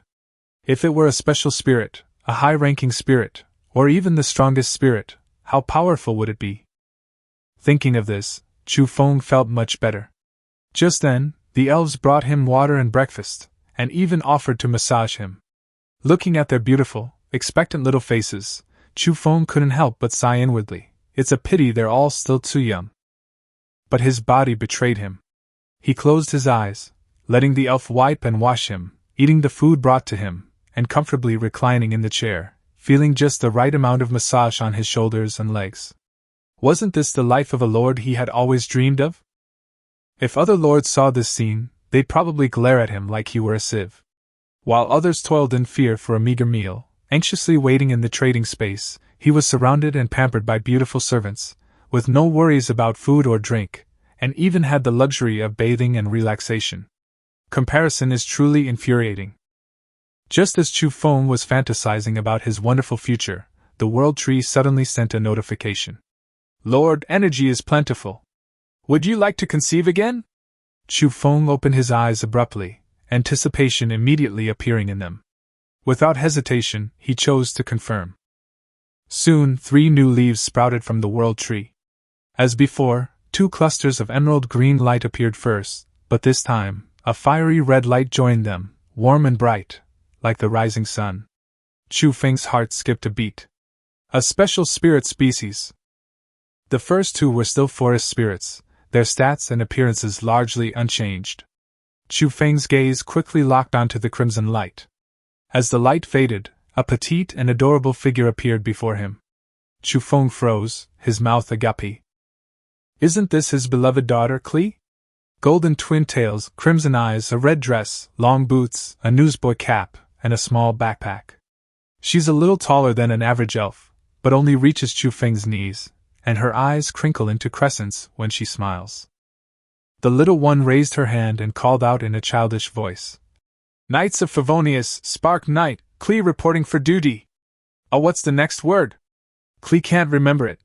If it were a special spirit, a high-ranking spirit, or even the strongest spirit, how powerful would it be? Thinking of this, Chu Feng felt much better. Just then, the elves brought him water and breakfast, and even offered to massage him. Looking at their beautiful, expectant little faces, Chu Feng couldn't help but sigh inwardly. It's a pity they're all still too young. But his body betrayed him. He closed his eyes, letting the elf wipe and wash him, eating the food brought to him, and comfortably reclining in the chair, feeling just the right amount of massage on his shoulders and legs. Wasn't this the life of a lord he had always dreamed of? If other lords saw this scene, they'd probably glare at him like he were a sieve. While others toiled in fear for a meager meal, anxiously waiting in the trading space, he was surrounded and pampered by beautiful servants, with no worries about food or drink, and even had the luxury of bathing and relaxation. Comparison is truly infuriating. Just as Chu Feng was fantasizing about his wonderful future, the world tree suddenly sent a notification. Lord, energy is plentiful. Would you like to conceive again? Chu Feng opened his eyes abruptly, anticipation immediately appearing in them. Without hesitation, he chose to confirm. Soon, 3 new leaves sprouted from the world tree. As before, 2 clusters of emerald green light appeared first, but this time, a fiery red light joined them, warm and bright, like the rising sun. Chu Feng's heart skipped a beat. A special spirit species. The first 2 were still forest spirits, their stats and appearances largely unchanged. Chu Feng's gaze quickly locked onto the crimson light. As the light faded, a petite and adorable figure appeared before him. Chu Feng froze, his mouth agape. Isn't this his beloved daughter, Klee? Golden twin tails, crimson eyes, a red dress, long boots, a newsboy cap, and a small backpack. She's a little taller than an average elf, but only reaches Chu Feng's knees, and her eyes crinkle into crescents when she smiles. The little one raised her hand and called out in a childish voice. Knights of Favonius, Spark Knight, Klee reporting for duty. Oh, what's the next word? Klee can't remember it.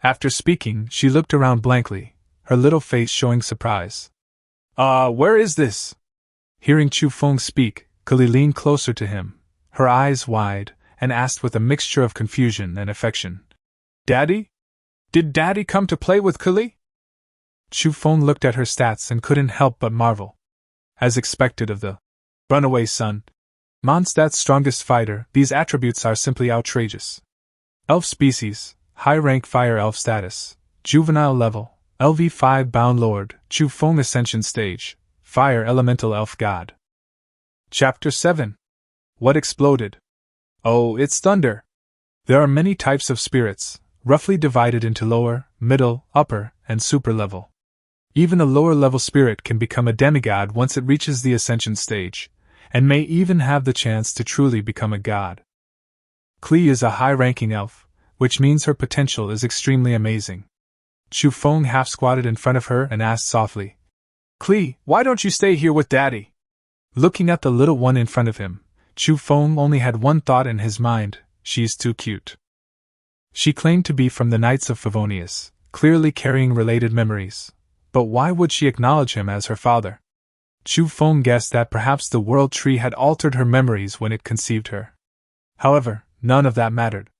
After speaking, she looked around blankly, her little face showing surprise. Where is this? Hearing Chu Feng speak, Klee leaned closer to him, her eyes wide, and asked with a mixture of confusion and affection. Daddy? Did Daddy come to play with Klee? Chu Feng looked at her stats and couldn't help but marvel. As expected of the runaway son, Mondstadt's strongest fighter, these attributes are simply outrageous. Elf species, high rank fire elf status, juvenile level, LV5 bound lord, Chu Feng ascension stage, fire elemental elf god. Chapter 7. What exploded? Oh, it's thunder. There are many types of spirits, roughly divided into lower, middle, upper, and super level. Even a lower-level spirit can become a demigod once it reaches the ascension stage, and may even have the chance to truly become a god. Klee is a high-ranking elf, which means her potential is extremely amazing. Chu Feng half-squatted in front of her and asked softly, Klee, why don't you stay here with Daddy? Looking at the little one in front of him, Chu Feng only had one thought in his mind, she's too cute. She claimed to be from the Knights of Favonius, clearly carrying related memories. But why would she acknowledge him as her father? Chu Feng guessed that perhaps the world tree had altered her memories when it conceived her. However, none of that mattered.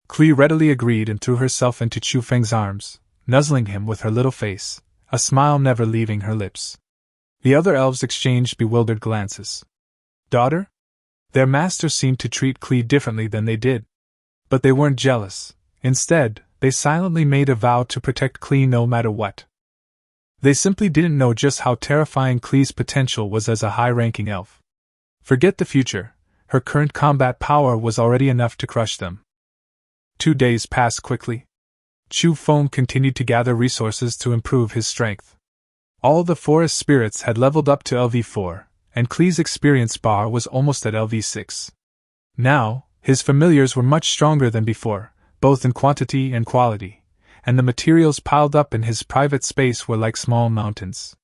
Klee readily agreed and threw herself into Chu Feng's arms, nuzzling him with her little face, a smile never leaving her lips. The other elves exchanged bewildered glances. Daughter? Their master seemed to treat Klee differently than they did. But they weren't jealous. Instead, they silently made a vow to protect Klee no matter what. They simply didn't know just how terrifying Klee's potential was as a high-ranking elf. Forget the future, her current combat power was already enough to crush them. 2 days passed quickly. Chu Feng continued to gather resources to improve his strength. All the forest spirits had leveled up to LV4, and Klee's experience bar was almost at LV6. Now, his familiars were much stronger than before, both in quantity and quality, and the materials piled up in his private space were like small mountains.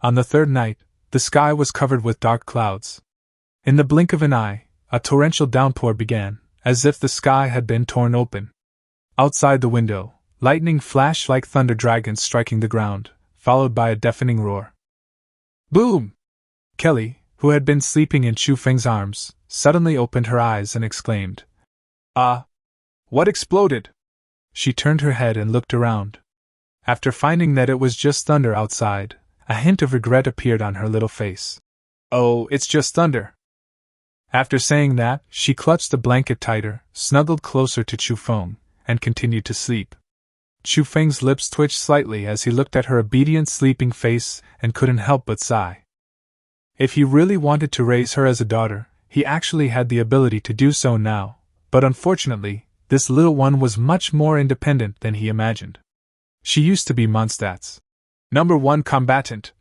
On the 3rd night, the sky was covered with dark clouds. In the blink of an eye, a torrential downpour began, as if the sky had been torn open. Outside the window, lightning flashed like thunder dragons striking the ground, followed by a deafening roar. Boom! Kelly, who had been sleeping in Chu Feng's arms, suddenly opened her eyes and exclaimed, What exploded? She turned her head and looked around. After finding that it was just thunder outside, a hint of regret appeared on her little face. Oh, it's just thunder. After saying that, she clutched the blanket tighter, snuggled closer to Chu Feng, and continued to sleep. Chu Feng's lips twitched slightly as he looked at her obedient sleeping face and couldn't help but sigh. If he really wanted to raise her as a daughter, he actually had the ability to do so now, but unfortunately, this little one was much more independent than he imagined. She used to be Mondstadt's #1 combatant,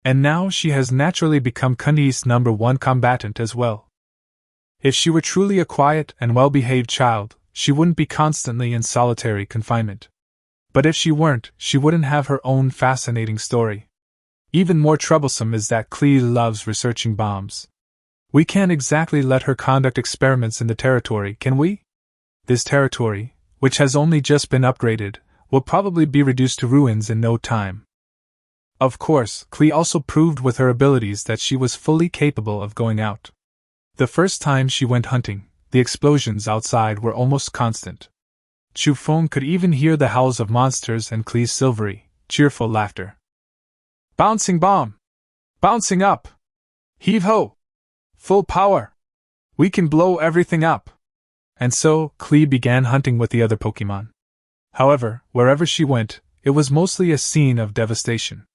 and now she has naturally become Kundi's #1 combatant as well. If she were truly a quiet and well-behaved child, she wouldn't be constantly in solitary confinement. But if she weren't, she wouldn't have her own fascinating story. Even more troublesome is that Klee loves researching bombs. We can't exactly let her conduct experiments in the territory, can we? This territory, which has only just been upgraded, will probably be reduced to ruins in no time. Of course, Klee also proved with her abilities that she was fully capable of going out. The first time she went hunting, the explosions outside were almost constant. Chu Feng could even hear the howls of monsters and Klee's silvery, cheerful laughter. Bouncing bomb! Bouncing up! Heave-ho! Full power! We can blow everything up! And so, Klee began hunting with the other Pokémon. However, wherever she went, it was mostly a scene of devastation.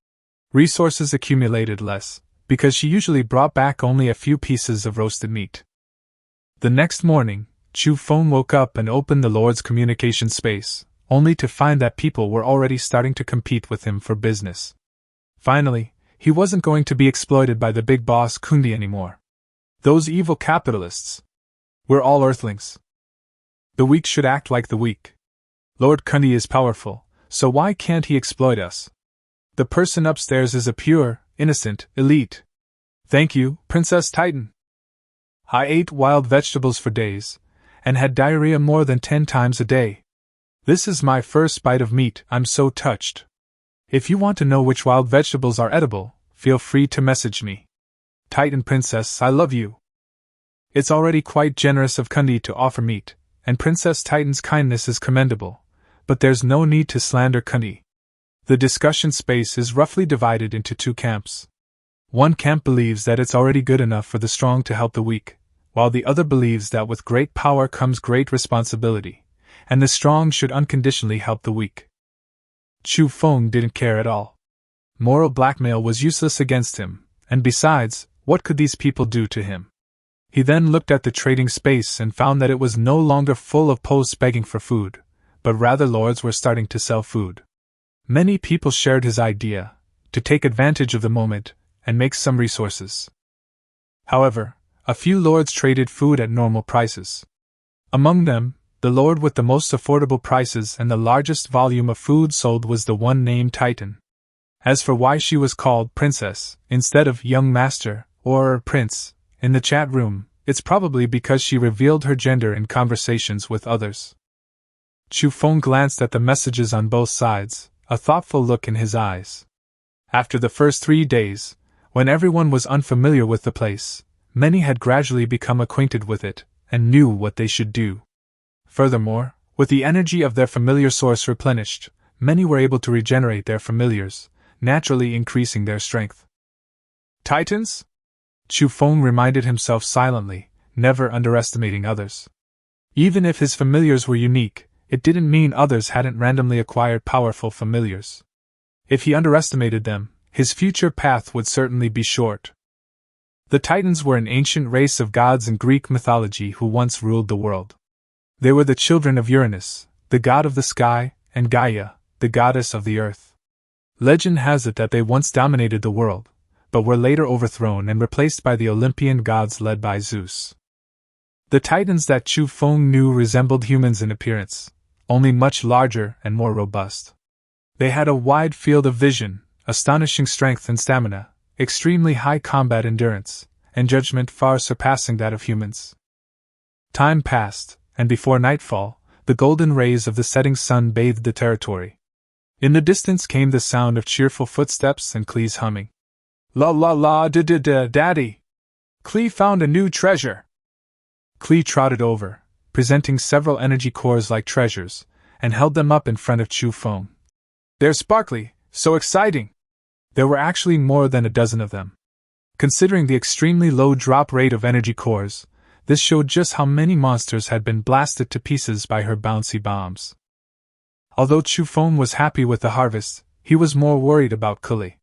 Resources accumulated less, because she usually brought back only a few pieces of roasted meat. The next morning, Chu Feng woke up and opened the Lord's communication space, only to find that people were already starting to compete with him for business. Finally, he wasn't going to be exploited by the big boss Kundi anymore. Those evil capitalists. We're all Earthlings. The weak should act like the weak. Lord Kundi is powerful, so why can't he exploit us? The person upstairs is a pure, innocent elite. Thank you, Princess Titan. I ate wild vegetables for days, and had diarrhea more than 10 times a day. This is my first bite of meat, I'm so touched. If you want to know which wild vegetables are edible, feel free to message me. Titan Princess, I love you. It's already quite generous of Kundi to offer meat, and Princess Titan's kindness is commendable, but there's no need to slander Kundi. The discussion space is roughly divided into 2 camps. One camp believes that it's already good enough for the strong to help the weak, while the other believes that with great power comes great responsibility, and the strong should unconditionally help the weak. Chu Feng didn't care at all. Moral blackmail was useless against him, and besides, what could these people do to him? He then looked at the trading space and found that it was no longer full of posts begging for food, but rather lords were starting to sell food. Many people shared his idea, to take advantage of the moment, and make some resources. However, a few lords traded food at normal prices. Among them, the lord with the most affordable prices and the largest volume of food sold was the one named Titan. As for why she was called Princess, instead of Young Master, or Prince, in the chat room, it's probably because she revealed her gender in conversations with others. Chu Feng glanced at the messages on both sides, a thoughtful look in his eyes. After the first 3 days, when everyone was unfamiliar with the place, many had gradually become acquainted with it, and knew what they should do. Furthermore, with the energy of their familiar source replenished, many were able to regenerate their familiars, naturally increasing their strength. Titans? Chu Feng reminded himself silently, never underestimating others. Even if his familiars were unique, it didn't mean others hadn't randomly acquired powerful familiars. If he underestimated them, his future path would certainly be short. The Titans were an ancient race of gods in Greek mythology who once ruled the world. They were the children of Uranus, the god of the sky, and Gaia, the goddess of the earth. Legend has it that they once dominated the world, but were later overthrown and replaced by the Olympian gods led by Zeus. The Titans that Chu Feng knew resembled humans in appearance, only much larger and more robust. They had a wide field of vision, astonishing strength and stamina, extremely high combat endurance, and judgment far surpassing that of humans. Time passed, and before nightfall, the golden rays of the setting sun bathed the territory. In the distance came the sound of cheerful footsteps and Klee's humming. La la la da daddy! Klee found a new treasure! Klee trotted over, presenting several energy cores like treasures, and held them up in front of Chu Feng. They're sparkly, so exciting! There were actually more than a dozen of them. Considering the extremely low drop rate of energy cores, this showed just how many monsters had been blasted to pieces by her bouncy bombs. Although Chu Feng was happy with the harvest, he was more worried about Klee.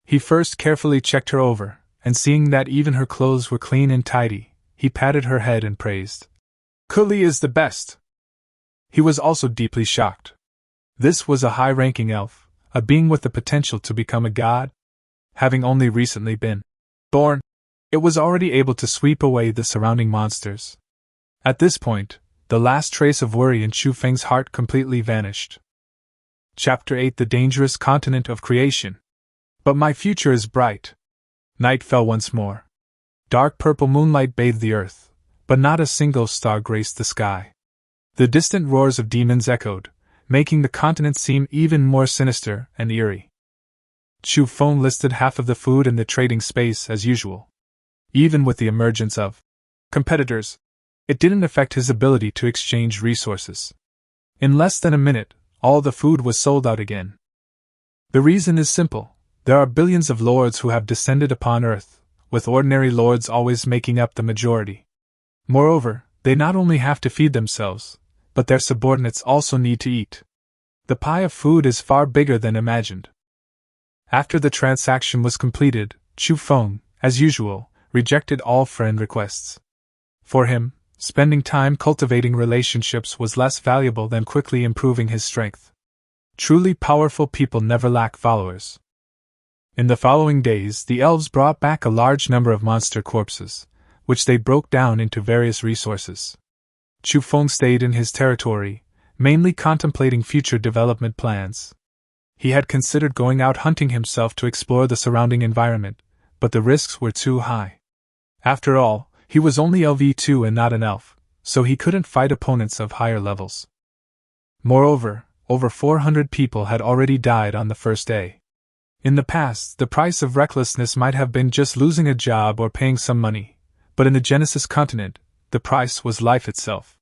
He first carefully checked her over, and seeing that even her clothes were clean and tidy, he patted her head and praised. Klee is the best! He was also deeply shocked. This was a high-ranking elf, a being with the potential to become a god. Having only recently been born, it was already able to sweep away the surrounding monsters. At this point, the last trace of worry in Chu Feng's heart completely vanished. Chapter 8: The Dangerous Continent of Creation. But my future is bright. Night fell once more. Dark purple moonlight bathed the earth, but not a single star graced the sky. The distant roars of demons echoed, making the continent seem even more sinister and eerie. Chu Feng listed half of the food in the trading space as usual. Even with the emergence of competitors, it didn't affect his ability to exchange resources. In less than a minute, all the food was sold out again. The reason is simple: there are billions of lords who have descended upon Earth, with ordinary lords always making up the majority. Moreover, they not only have to feed themselves, but their subordinates also need to eat. The pie of food is far bigger than imagined. After the transaction was completed, Chu Feng, as usual, rejected all friend requests. For him, spending time cultivating relationships was less valuable than quickly improving his strength. Truly powerful people never lack followers. In the following days, the elves brought back a large number of monster corpses, which they broke down into various resources. Chu Feng stayed in his territory, mainly contemplating future development plans. He had considered going out hunting himself to explore the surrounding environment, but the risks were too high. After all, he was only LV2 and not an elf, so he couldn't fight opponents of higher levels. Moreover, over 400 people had already died on the first day. In the past, the price of recklessness might have been just losing a job or paying some money, but in the Genesis continent, the price was life itself.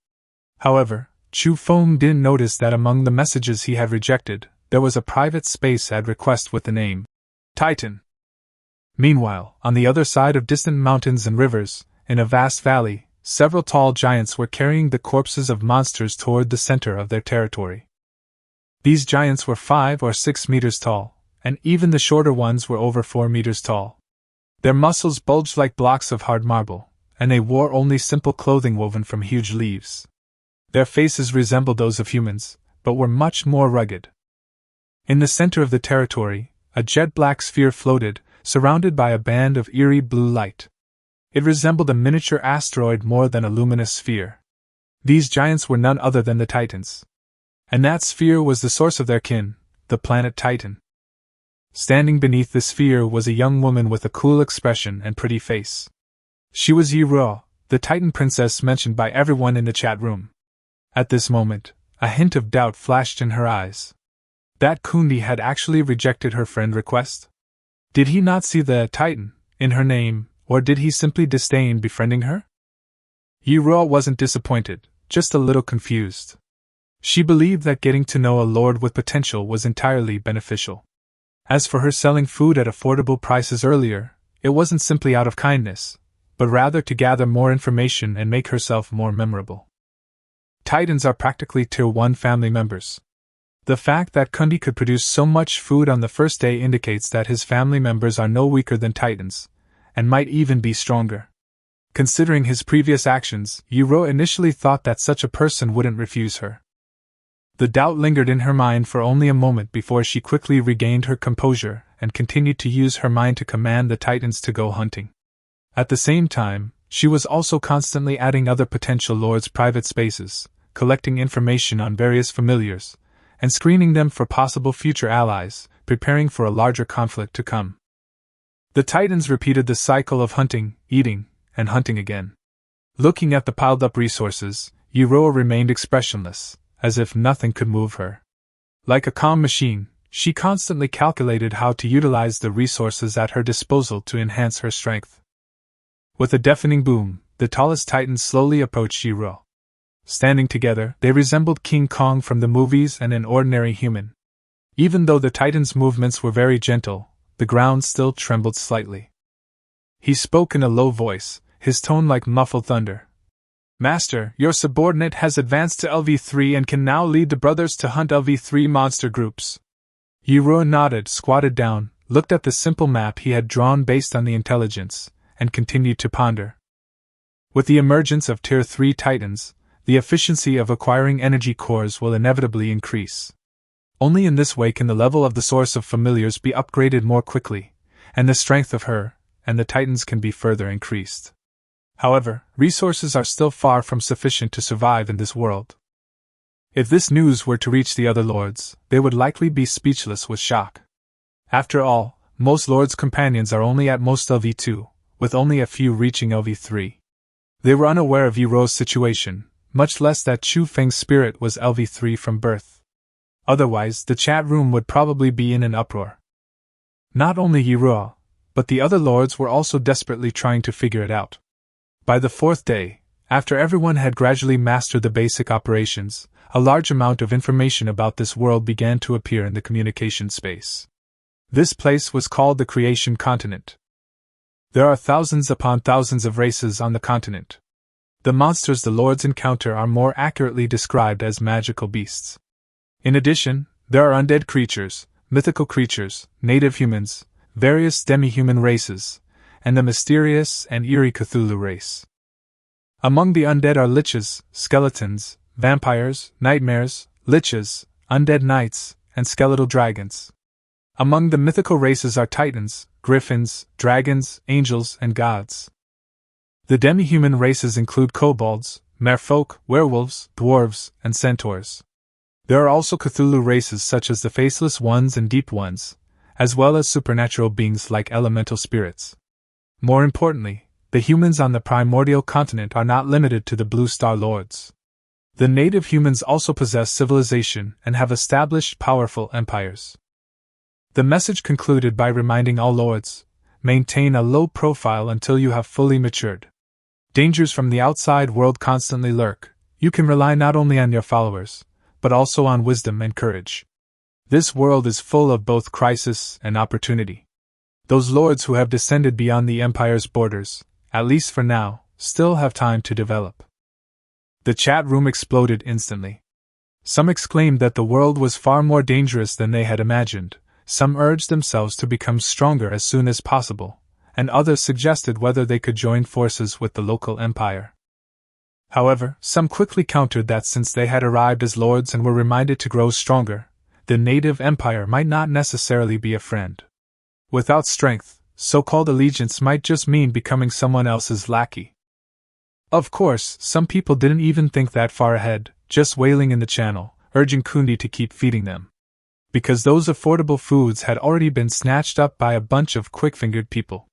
However, Chu Feng didn't notice that among the messages he had rejected, there was a private space ad request with the name Titan. Meanwhile, on the other side of distant mountains and rivers, in a vast valley, several tall giants were carrying the corpses of monsters toward the center of their territory. These giants were 5 or 6 meters tall, and even the shorter ones were over 4 meters tall. Their muscles bulged like blocks of hard marble, and they wore only simple clothing woven from huge leaves. Their faces resembled those of humans, but were much more rugged. In the center of the territory, a jet-black sphere floated, surrounded by a band of eerie blue light. It resembled a miniature asteroid more than a luminous sphere. These giants were none other than the Titans. And that sphere was the source of their kin, the planet Titan. Standing beneath the sphere was a young woman with a cool expression and pretty face. She was Yi Ruo, the Titan princess mentioned by everyone in the chat room. At this moment, a hint of doubt flashed in her eyes. That Kundi had actually rejected her friend request? Did he not see the Titan in her name, or did he simply disdain befriending her? Yi Ruo wasn't disappointed, just a little confused. She believed that getting to know a lord with potential was entirely beneficial. As for her selling food at affordable prices earlier, it wasn't simply out of kindness, but rather to gather more information and make herself more memorable. Titans are practically Tier 1 family members. The fact that Kundi could produce so much food on the first day indicates that his family members are no weaker than Titans, and might even be stronger. Considering his previous actions, Yi Ruo initially thought that such a person wouldn't refuse her. The doubt lingered in her mind for only a moment before she quickly regained her composure and continued to use her mind to command the Titans to go hunting. At the same time, she was also constantly adding other potential lords' private spaces, collecting information on various familiars, and screening them for possible future allies, preparing for a larger conflict to come. The Titans repeated the cycle of hunting, eating, and hunting again. Looking at the piled-up resources, Yi Ruo remained expressionless, as if nothing could move her. Like a calm machine, she constantly calculated how to utilize the resources at her disposal to enhance her strength. With a deafening boom, the tallest Titans slowly approached Yi Ruo. Standing together, they resembled King Kong from the movies and an ordinary human. Even though the Titan's movements were very gentle, the ground still trembled slightly. He spoke in a low voice, his tone like muffled thunder. "Master, your subordinate has advanced to LV3 and can now lead the brothers to hunt LV3 monster groups." Yi Ruo nodded, squatted down, looked at the simple map he had drawn based on the intelligence, and continued to ponder. With the emergence of Tier 3 Titans, the efficiency of acquiring energy cores will inevitably increase. Only in this way can the level of the source of familiars be upgraded more quickly, and the strength of her and the Titans can be further increased. However, resources are still far from sufficient to survive in this world. If this news were to reach the other lords, they would likely be speechless with shock. After all, most lords' companions are only at most LV2, with only a few reaching LV3. They were unaware of Yiruo's situation, much less that Chu Feng's spirit was LV3 from birth. Otherwise, the chat room would probably be in an uproar. Not only Yiruo, but the other lords were also desperately trying to figure it out. By the fourth day, after everyone had gradually mastered the basic operations, a large amount of information about this world began to appear in the communication space. This place was called the Creation Continent. There are thousands upon thousands of races on the continent. The monsters the lords encounter are more accurately described as magical beasts. In addition, there are undead creatures, mythical creatures, native humans, various demi-human races, and the mysterious and eerie Cthulhu race. Among the undead are liches, skeletons, vampires, nightmares, liches, undead knights, and skeletal dragons. Among the mythical races are titans, griffins, dragons, angels, and gods. The demi-human races include kobolds, merfolk, werewolves, dwarves, and centaurs. There are also Cthulhu races such as the Faceless Ones and Deep Ones, as well as supernatural beings like elemental spirits. More importantly, the humans on the primordial continent are not limited to the Blue Star Lords. The native humans also possess civilization and have established powerful empires. The message concluded by reminding all lords, maintain a low profile until you have fully matured. Dangers from the outside world constantly lurk. You can rely not only on your followers, but also on wisdom and courage. This world is full of both crisis and opportunity. Those lords who have descended beyond the empire's borders, at least for now, still have time to develop. The chat room exploded instantly. Some exclaimed that the world was far more dangerous than they had imagined, some urged themselves to become stronger as soon as possible, and others suggested whether they could join forces with the local empire. However, some quickly countered that since they had arrived as lords and were reminded to grow stronger, the native empire might not necessarily be a friend. Without strength, so-called allegiance might just mean becoming someone else's lackey. Of course, some people didn't even think that far ahead, just wailing in the channel, urging Kundi to keep feeding them. Because those affordable foods had already been snatched up by a bunch of quick-fingered people.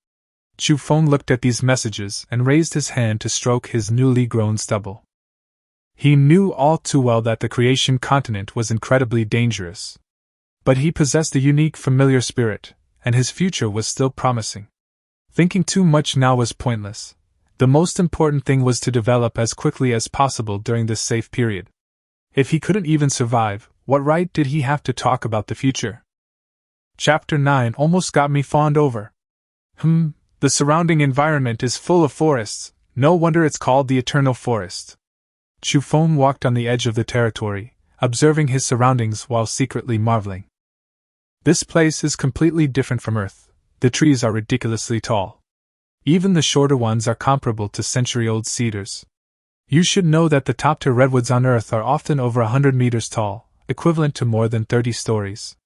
Chu Feng looked at these messages and raised his hand to stroke his newly grown stubble. He knew all too well that the Creation Continent was incredibly dangerous. But he possessed a unique familiar spirit, and his future was still promising. Thinking too much now was pointless. The most important thing was to develop as quickly as possible during this safe period. If he couldn't even survive, what right did he have to talk about the future? Chapter 9 almost got me fawned over. The surrounding environment is full of forests, no wonder it's called the Eternal Forest. Chu Feng walked on the edge of the territory, observing his surroundings while secretly marveling. This place is completely different from Earth. The trees are ridiculously tall. Even the shorter ones are comparable to century-old cedars. You should know that the top-tier redwoods on Earth are often over 100 meters tall, equivalent to more than 30 stories.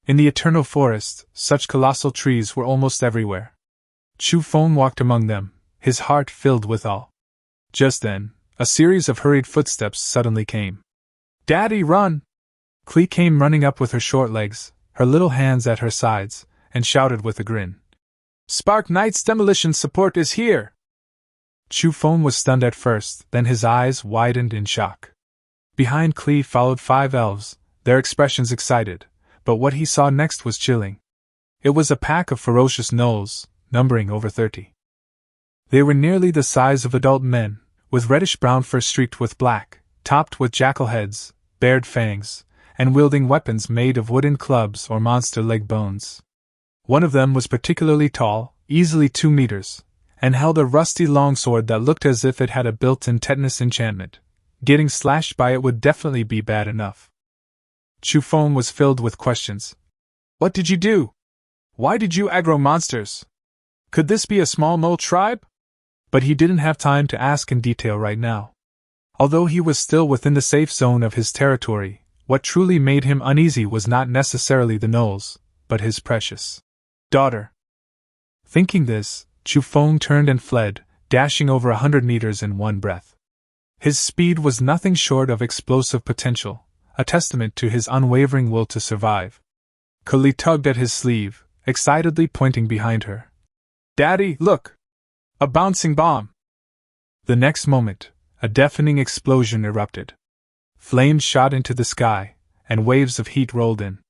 In the Eternal Forest, such colossal trees were almost everywhere. Chu Feng walked among them, his heart filled with awe. Just then, a series of hurried footsteps suddenly came. "Daddy, run!" Klee came running up with her short legs, her little hands at her sides, and shouted with a grin. "Spark Knight's demolition support is here!" Chu Feng was stunned at first, then his eyes widened in shock. Behind Klee followed 5 elves, their expressions excited, but what he saw next was chilling. It was a pack of ferocious gnolls, numbering over 30. They were nearly the size of adult men, with reddish-brown fur streaked with black, topped with jackal heads, bared fangs, and wielding weapons made of wooden clubs or monster leg bones. One of them was particularly tall, easily 2 meters, and held a rusty longsword that looked as if it had a built-in tetanus enchantment. Getting slashed by it would definitely be bad enough. Chu Feng was filled with questions. "What did you do? Why did you aggro monsters? Could this be a small mole tribe?" But he didn't have time to ask in detail right now. Although he was still within the safe zone of his territory, what truly made him uneasy was not necessarily the gnolls, but his precious daughter. Thinking this, Chu Feng turned and fled, dashing over 100 meters in one breath. His speed was nothing short of explosive potential, a testament to his unwavering will to survive. Klee tugged at his sleeve, excitedly pointing behind her. Daddy, look! A bouncing bomb! The next moment, a deafening explosion erupted. Flames shot into the sky, and waves of heat rolled in.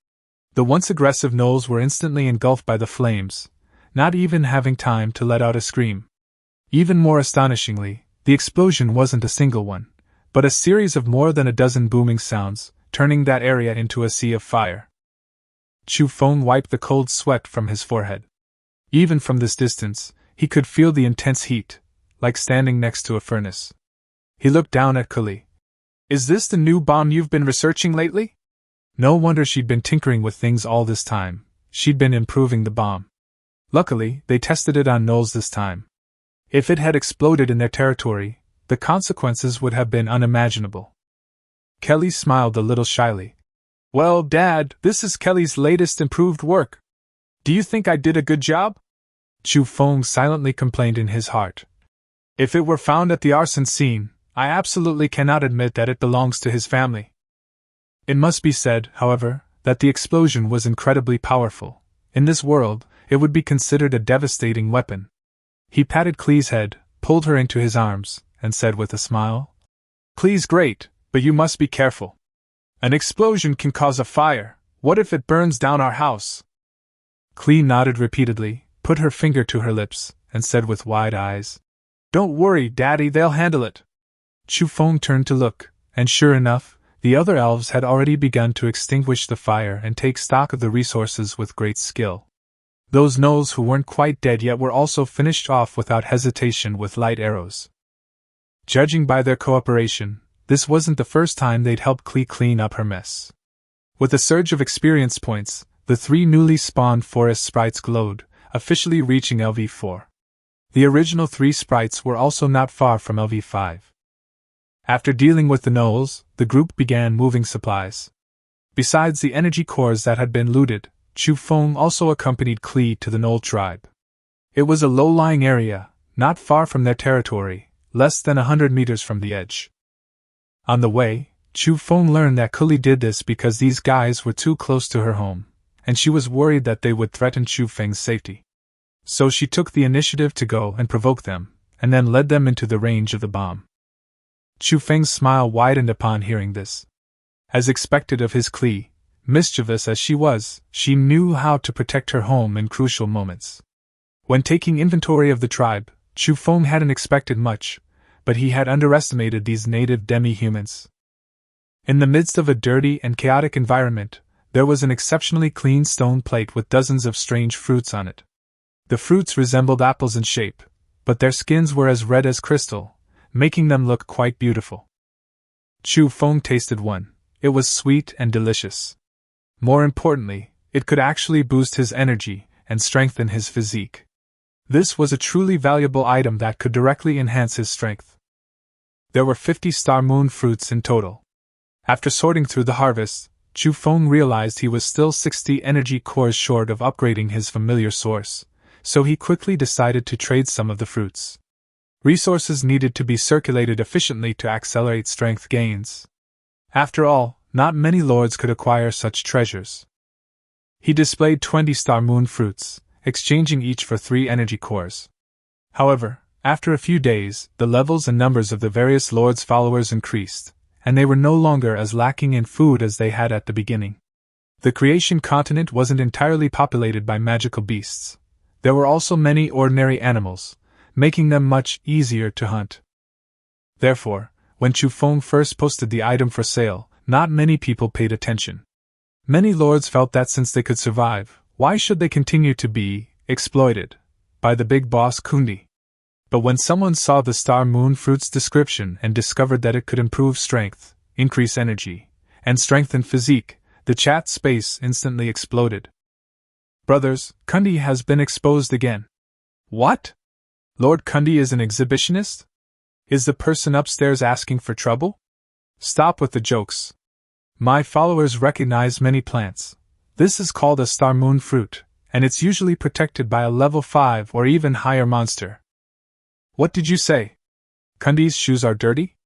The once aggressive gnolls were instantly engulfed by the flames, not even having time to let out a scream. Even more astonishingly, the explosion wasn't a single one, but a series of more than a dozen booming sounds, turning that area into a sea of fire. Chu Feng wiped the cold sweat from his forehead. Even from this distance, he could feel the intense heat, like standing next to a furnace. He looked down at Kali. Is this the new bomb you've been researching lately? No wonder she'd been tinkering with things all this time. She'd been improving the bomb. Luckily, they tested it on gnolls this time. If it had exploded in their territory, the consequences would have been unimaginable. Kelly smiled a little shyly. Well, Dad, this is Kelly's latest improved work. Do you think I did a good job? Chu Feng silently complained in his heart. If it were found at the arson scene, I absolutely cannot admit that it belongs to his family. It must be said, however, that the explosion was incredibly powerful. In this world, it would be considered a devastating weapon. He patted Klee's head, pulled her into his arms, and said with a smile, Klee's great, but you must be careful. An explosion can cause a fire. What if it burns down our house? Klee nodded repeatedly, put her finger to her lips, and said with wide eyes, Don't worry, Daddy, they'll handle it. Chu Feng turned to look, and sure enough, the other elves had already begun to extinguish the fire and take stock of the resources with great skill. Those gnolls who weren't quite dead yet were also finished off without hesitation with light arrows. Judging by their cooperation, this wasn't the first time they'd helped Klee clean up her mess. With a surge of experience points, the 3 newly spawned forest sprites glowed, officially reaching LV4. The original 3 sprites were also not far from LV5. After dealing with the gnolls, the group began moving supplies. Besides the energy cores that had been looted, Chu Feng also accompanied Klee to the gnoll tribe. It was a low-lying area, not far from their territory, less than 100 meters from the edge. On the way, Chu Feng learned that Kali did this because these guys were too close to her home, and she was worried that they would threaten Chu Feng's safety. So she took the initiative to go and provoke them, and then led them into the range of the bomb. Chu Feng's smile widened upon hearing this. As expected of his Klee, mischievous as she was, she knew how to protect her home in crucial moments. When taking inventory of the tribe, Chu Feng hadn't expected much, but he had underestimated these native demi-humans. In the midst of a dirty and chaotic environment, there was an exceptionally clean stone plate with dozens of strange fruits on it. The fruits resembled apples in shape, but their skins were as red as crystal, making them look quite beautiful. Chu Feng tasted one. It was sweet and delicious. More importantly, it could actually boost his energy and strengthen his physique. This was a truly valuable item that could directly enhance his strength. There were 50 star moon fruits in total. After sorting through the harvest, Chu Feng realized he was still 60 energy cores short of upgrading his familiar source, so he quickly decided to trade some of the fruits. Resources needed to be circulated efficiently to accelerate strength gains. After all, not many lords could acquire such treasures. He displayed 20 star moon fruits, exchanging each for 3 energy cores. However, after a few days, the levels and numbers of the various lords' followers increased, and they were no longer as lacking in food as they had at the beginning. The creation continent wasn't entirely populated by magical beasts. There were also many ordinary animals, making them much easier to hunt. Therefore, when Chu Feng first posted the item for sale, not many people paid attention. Many lords felt that since they could survive, why should they continue to be exploited by the big boss Kundi? But when someone saw the star moon fruit's description and discovered that it could improve strength, increase energy, and strengthen physique, the chat space instantly exploded. Brothers, Kundi has been exposed again. What? Lord Kundi is an exhibitionist? Is the person upstairs asking for trouble? Stop with the jokes. My followers recognize many plants. This is called a star moon fruit, and it's usually protected by a level 5 or even higher monster. What did you say? Kundi's shoes are dirty?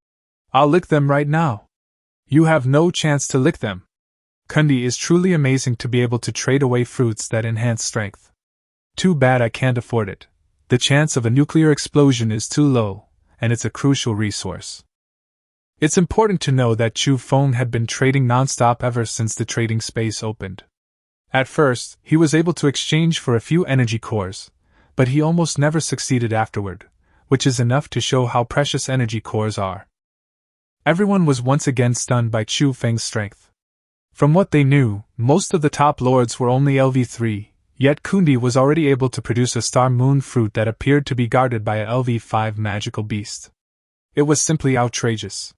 I'll lick them right now. You have no chance to lick them. Kundi is truly amazing to be able to trade away fruits that enhance strength. Too bad I can't afford it. the chance of a nuclear explosion is too low, and it's a crucial resource. It's important to know that Chu Feng had been trading nonstop ever since the trading space opened. At first, he was able to exchange for a few energy cores, but he almost never succeeded afterward, which is enough to show how precious energy cores are. Everyone was once again stunned by Chu Feng's strength. From what they knew, most of the top lords were only LV3, yet Kundi was already able to produce a star moon fruit that appeared to be guarded by a LV5 magical beast. It was simply outrageous.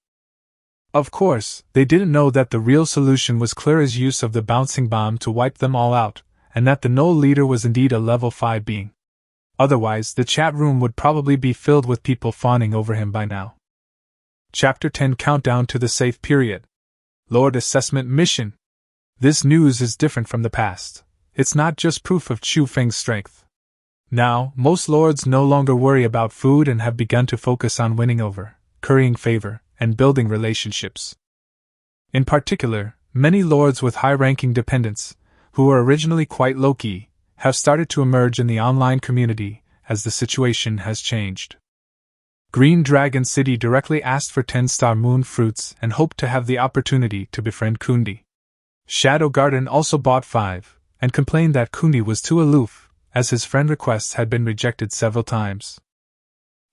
Of course, they didn't know that the real solution was Clara's use of the bouncing bomb to wipe them all out, and that the Null leader was indeed a level 5 being. Otherwise, the chat room would probably be filled with people fawning over him by now. Chapter 10 Countdown to the Safe Period. Lord Assessment Mission. This news is different from the past. It's not just proof of Chu Feng's strength. Now, most lords no longer worry about food and have begun to focus on winning over, currying favor, and building relationships. In particular, many lords with high-ranking dependents, who were originally quite low-key, have started to emerge in the online community as the situation has changed. Green Dragon City directly asked for 10-star moon fruits and hoped to have the opportunity to befriend Kundi. Shadow Garden also bought 5, and complained that Kundi was too aloof, as his friend requests had been rejected several times.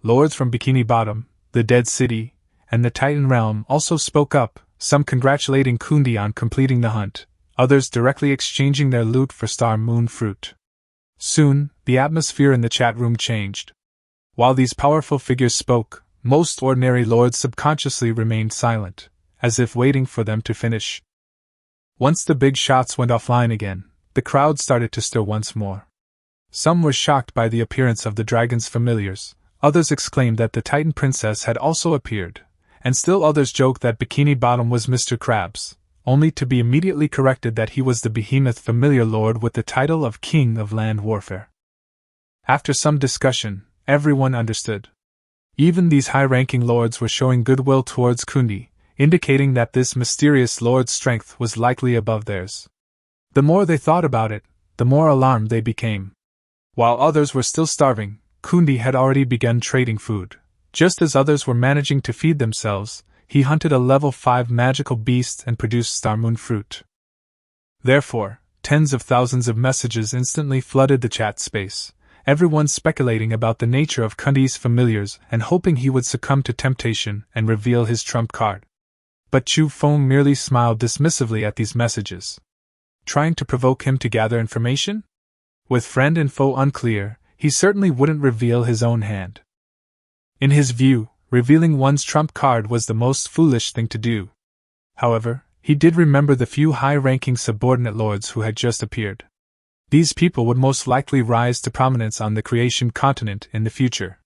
Lords from Bikini Bottom, the Dead City, and the Titan Realm also spoke up, some congratulating Kundi on completing the hunt, others directly exchanging their loot for star moon fruit. Soon, the atmosphere in the chat room changed. While these powerful figures spoke, most ordinary lords subconsciously remained silent, as if waiting for them to finish. Once the big shots went offline again, the crowd started to stir once more. Some were shocked by the appearance of the dragon's familiars, others exclaimed that the Titan Princess had also appeared, and still others joked that Bikini Bottom was Mr. Krabs, only to be immediately corrected that he was the behemoth familiar lord with the title of King of Land Warfare. After some discussion, everyone understood. Even these high-ranking lords were showing goodwill towards Kundi, indicating that this mysterious lord's strength was likely above theirs. The more they thought about it, the more alarmed they became. While others were still starving, Kundi had already begun trading food. Just as others were managing to feed themselves, he hunted a level 5 magical beast and produced star moon fruit. Therefore, tens of thousands of messages instantly flooded the chat space, everyone speculating about the nature of Kundi's familiars and hoping he would succumb to temptation and reveal his trump card. But Chu Feng merely smiled dismissively at these messages. Trying to provoke him to gather information? With friend and foe unclear, he certainly wouldn't reveal his own hand. In his view, revealing one's trump card was the most foolish thing to do. However, he did remember the few high-ranking subordinate lords who had just appeared. These people would most likely rise to prominence on the creation continent in the future.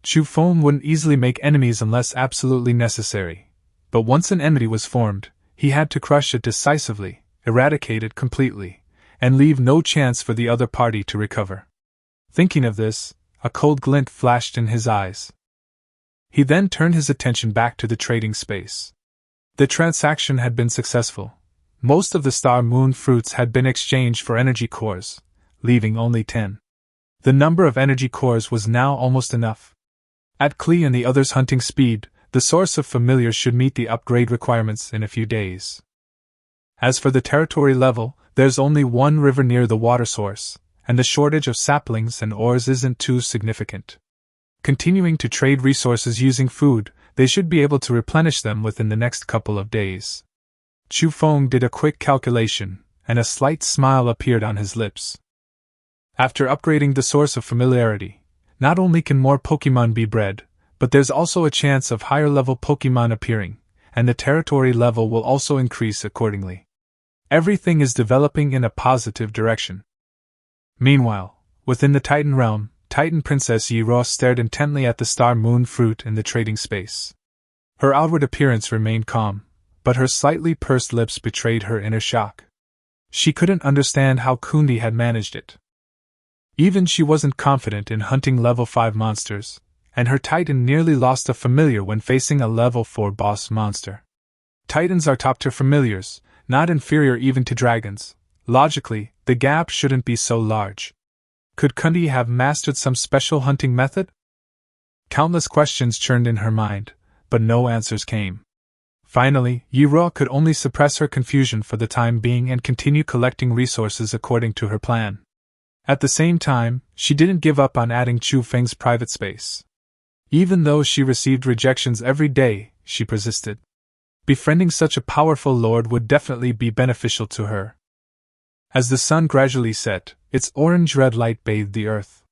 Chu Feng wouldn't easily make enemies unless absolutely necessary, but once an enmity was formed, he had to crush it decisively, eradicate it completely, and leave no chance for the other party to recover. Thinking of this, a cold glint flashed in his eyes. He then turned his attention back to the trading space. The transaction had been successful. Most of the star moon fruits had been exchanged for energy cores, leaving only 10. The number of energy cores was now almost enough. At Klee and the others' hunting speed, the source of familiars should meet the upgrade requirements in a few days. As for the territory level, there's only one river near the water source, and the shortage of saplings and ores isn't too significant. Continuing to trade resources using food, they should be able to replenish them within the next couple of days. Chu Feng did a quick calculation, and a slight smile appeared on his lips. After upgrading the source of familiarity, not only can more Pokémon be bred, but there's also a chance of higher-level Pokémon appearing, and the territory level will also increase accordingly. Everything is developing in a positive direction. Meanwhile, within the Titan realm, Titan Princess Yi-Ro stared intently at the star moon fruit in the trading space. Her outward appearance remained calm, but her slightly pursed lips betrayed her inner shock. She couldn't understand how Kundi had managed it. Even she wasn't confident in hunting level 5 monsters, and her Titan nearly lost a familiar when facing a level 4 boss monster. Titans are top tier familiars, not inferior even to dragons. Logically, the gap shouldn't be so large. Could Kundi have mastered some special hunting method? Countless questions churned in her mind, but no answers came. Finally, Yiro could only suppress her confusion for the time being and continue collecting resources according to her plan. At the same time, she didn't give up on adding Chu Feng's private space. Even though she received rejections every day, she persisted. Befriending such a powerful lord would definitely be beneficial to her. As the sun gradually set, its orange-red light bathed the earth.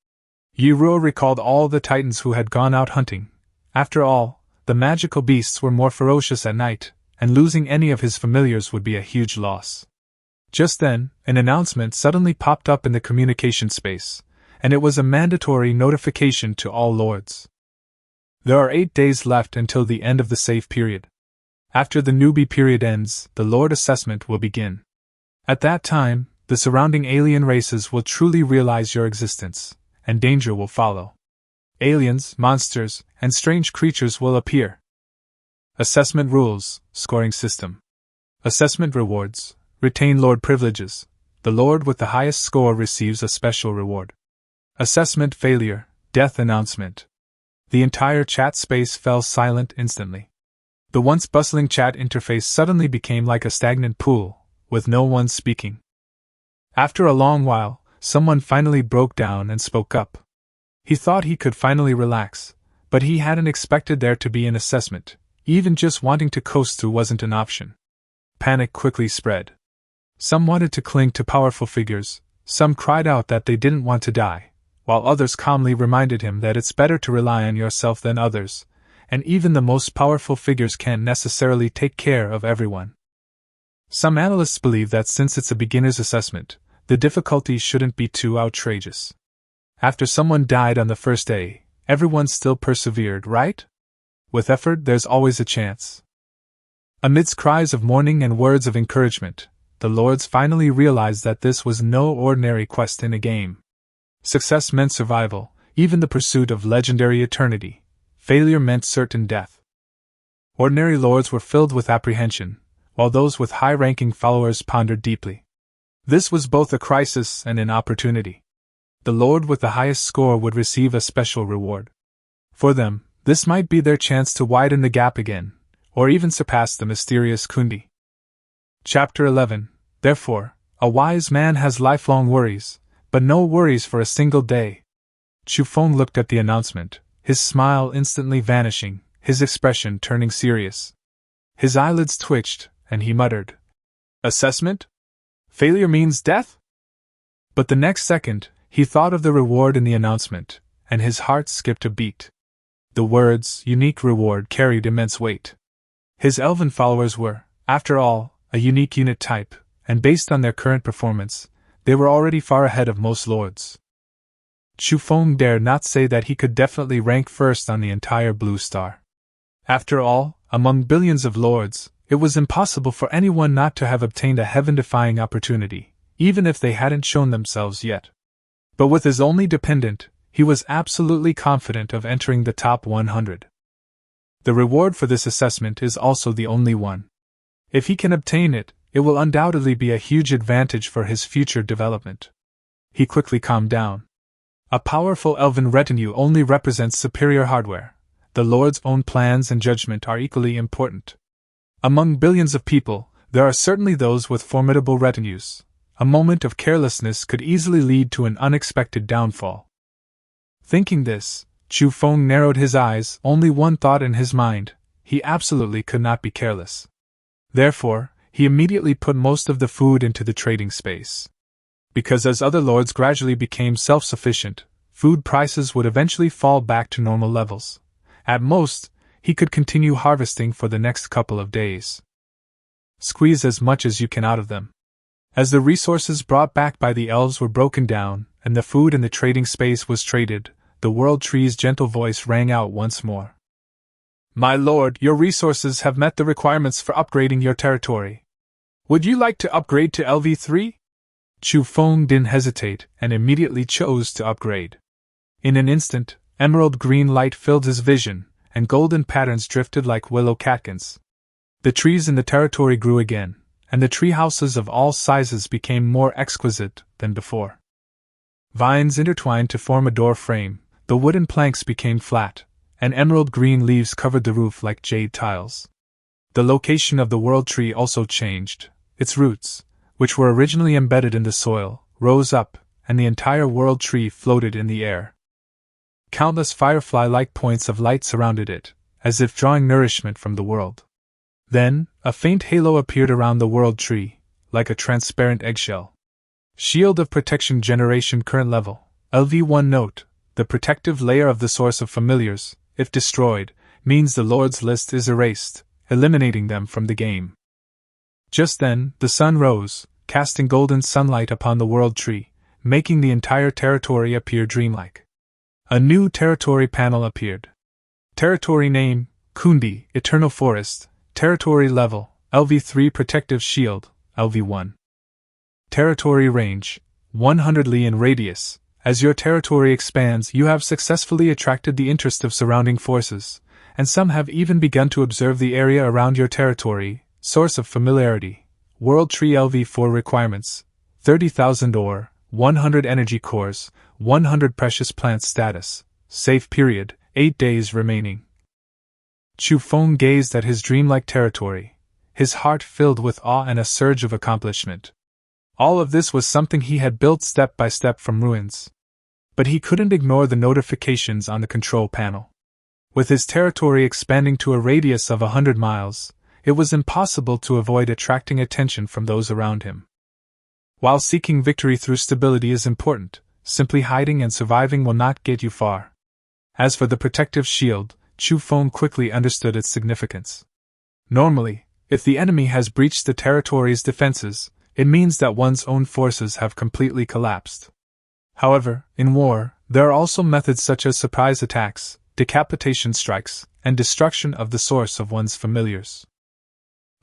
Yiro recalled all the titans who had gone out hunting. After all, the magical beasts were more ferocious at night, and losing any of his familiars would be a huge loss. Just then, an announcement suddenly popped up in the communication space, and it was a mandatory notification to all lords. There are 8 days left until the end of the safe period. After the newbie period ends, the lord assessment will begin. At that time, the surrounding alien races will truly realize your existence, and danger will follow. Aliens, monsters, and strange creatures will appear. Assessment rules, scoring system. Assessment rewards, retain lord privileges. The lord with the highest score receives a special reward. Assessment failure, death announcement. The entire chat space fell silent instantly. The once bustling chat interface suddenly became like a stagnant pool, with no one speaking. After a long while, someone finally broke down and spoke up. He thought he could finally relax, but he hadn't expected there to be an assessment. Even just wanting to coast through wasn't an option. Panic quickly spread. Some wanted to cling to powerful figures, some cried out that they didn't want to die, while others calmly reminded him that it's better to rely on yourself than others, and even the most powerful figures can't necessarily take care of everyone. Some analysts believe that since it's a beginner's assessment, the difficulty shouldn't be too outrageous. After someone died on the first day, everyone still persevered, right? With effort, there's always a chance. Amidst cries of mourning and words of encouragement, the lords finally realized that this was no ordinary quest in a game. Success meant survival, even the pursuit of legendary eternity. Failure meant certain death. Ordinary lords were filled with apprehension, while those with high-ranking followers pondered deeply. This was both a crisis and an opportunity. The lord with the highest score would receive a special reward. For them, this might be their chance to widen the gap again, or even surpass the mysterious Kundi. Chapter 11. Therefore, a wise man has lifelong worries, but no worries for a single day. Chu Feng looked at the announcement, his smile instantly vanishing, his expression turning serious. His eyelids twitched, and he muttered, "Assessment? Failure means death?" But the next second, he thought of the reward in the announcement, and his heart skipped a beat. The words, unique reward, carried immense weight. His elven followers were, after all, a unique unit type, and based on their current performance, they were already far ahead of most lords. Chu Feng dared not say that he could definitely rank first on the entire Blue Star. After all, among billions of lords, it was impossible for anyone not to have obtained a heaven-defying opportunity, even if they hadn't shown themselves yet. But with his only dependent, he was absolutely confident of entering the top 100. The reward for this assessment is also the only one. If he can obtain it, it will undoubtedly be a huge advantage for his future development. He quickly calmed down. A powerful elven retinue only represents superior hardware. The Lord's own plans and judgment are equally important. Among billions of people, there are certainly those with formidable retinues. A moment of carelessness could easily lead to an unexpected downfall. Thinking this, Chu Feng narrowed his eyes, only one thought in his mind: he absolutely could not be careless. Therefore, he immediately put most of the food into the trading space. Because as other lords gradually became self-sufficient, food prices would eventually fall back to normal levels. At most, he could continue harvesting for the next couple of days. Squeeze as much as you can out of them. As the resources brought back by the elves were broken down, and the food in the trading space was traded, the World Tree's gentle voice rang out once more. "My lord, your resources have met the requirements for upgrading your territory. Would you like to upgrade to LV3? Chu Feng didn't hesitate, and immediately chose to upgrade. In an instant, emerald green light filled his vision, and golden patterns drifted like willow catkins. The trees in the territory grew again, and the tree houses of all sizes became more exquisite than before. Vines intertwined to form a door frame, the wooden planks became flat, and emerald green leaves covered the roof like jade tiles. The location of the world tree also changed. Its roots, which were originally embedded in the soil, rose up, and the entire world tree floated in the air. Countless firefly-like points of light surrounded it, as if drawing nourishment from the world. Then, a faint halo appeared around the world tree, like a transparent eggshell. Shield of Protection Generation Current Level, LV1 Note: the protective layer of the source of familiars, if destroyed, means the Lord's list is erased, eliminating them from the game. Just then, the sun rose, casting golden sunlight upon the world tree, making the entire territory appear dreamlike. A new territory panel appeared. Territory name: Kundi, Eternal Forest. Territory level: LV3 Protective Shield, LV1. Territory range: 100 li in radius. As your territory expands, you have successfully attracted the interest of surrounding forces, and some have even begun to observe the area around your territory. Source of familiarity: World Tree LV4 requirements: 30,000 ore, 100 energy cores, 100 precious plant status. Safe period: 8 days remaining. Chu Feng gazed at his dreamlike territory, his heart filled with awe and a surge of accomplishment. All of this was something he had built step by step from ruins. But he couldn't ignore the notifications on the control panel. With his territory expanding to a radius of 100 miles, it was impossible to avoid attracting attention from those around him. While seeking victory through stability is important, simply hiding and surviving will not get you far. As for the protective shield, Chu Feng quickly understood its significance. Normally, if the enemy has breached the territory's defenses, it means that one's own forces have completely collapsed. However, in war, there are also methods such as surprise attacks, decapitation strikes, and destruction of the source of one's familiars.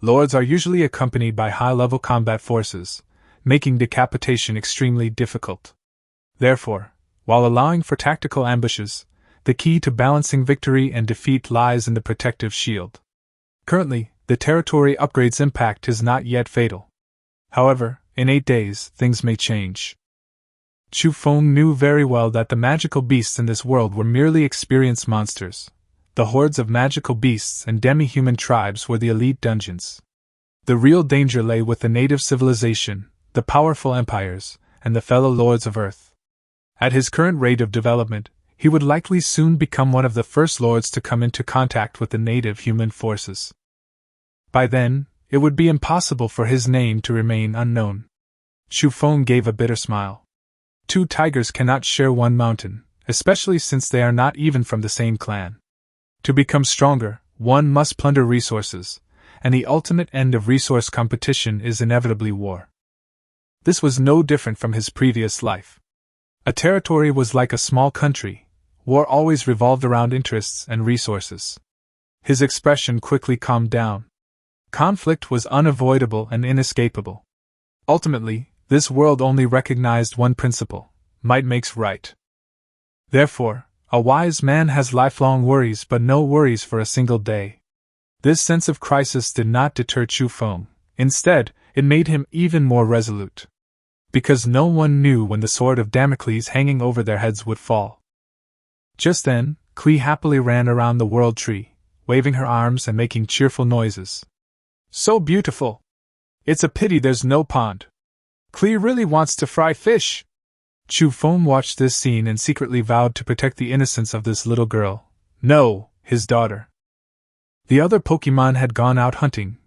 Lords are usually accompanied by high-level combat forces, making decapitation extremely difficult. Therefore, while allowing for tactical ambushes, the key to balancing victory and defeat lies in the protective shield. Currently, the territory upgrade's impact is not yet fatal. However, in 8 days, things may change. Chu Feng knew very well that the magical beasts in this world were merely experienced monsters. The hordes of magical beasts and demi-human tribes were the elite dungeons. The real danger lay with the native civilization, the powerful empires, and the fellow lords of Earth. At his current rate of development, he would likely soon become one of the first lords to come into contact with the native human forces. By then, it would be impossible for his name to remain unknown. Chu Feng gave a bitter smile. 2 tigers cannot share one mountain, especially since they are not even from the same clan. To become stronger, one must plunder resources, and the ultimate end of resource competition is inevitably war. This was no different from his previous life. A territory was like a small country. War always revolved around interests and resources. His expression quickly calmed down. Conflict was unavoidable and inescapable. Ultimately, this world only recognized one principle: might makes right. Therefore, a wise man has lifelong worries but no worries for a single day. This sense of crisis did not deter Chu Feng. Instead, it made him even more resolute. Because no one knew when the sword of Damocles hanging over their heads would fall. Just then, Klee happily ran around the world tree, waving her arms and making cheerful noises. So beautiful! It's a pity there's no pond. Klee really wants to fry fish. Chu Feng watched this scene and secretly vowed to protect the innocence of this little girl. No, his daughter. The other Pokemon had gone out hunting.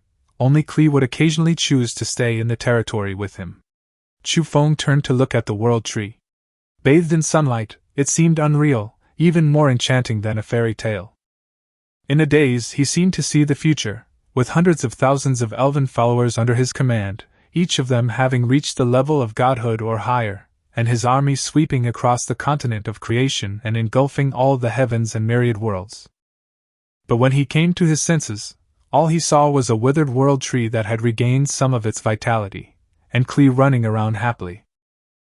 Only Klee would occasionally choose to stay in the territory with him. Chu Feng turned to look at the world tree. Bathed in sunlight, it seemed unreal, even more enchanting than a fairy tale. In a daze, he seemed to see the future, with hundreds of thousands of elven followers under his command, each of them having reached the level of godhood or higher, and his army sweeping across the continent of creation and engulfing all the heavens and myriad worlds. But when he came to his senses, all he saw was a withered world tree that had regained some of its vitality, and Klee running around happily.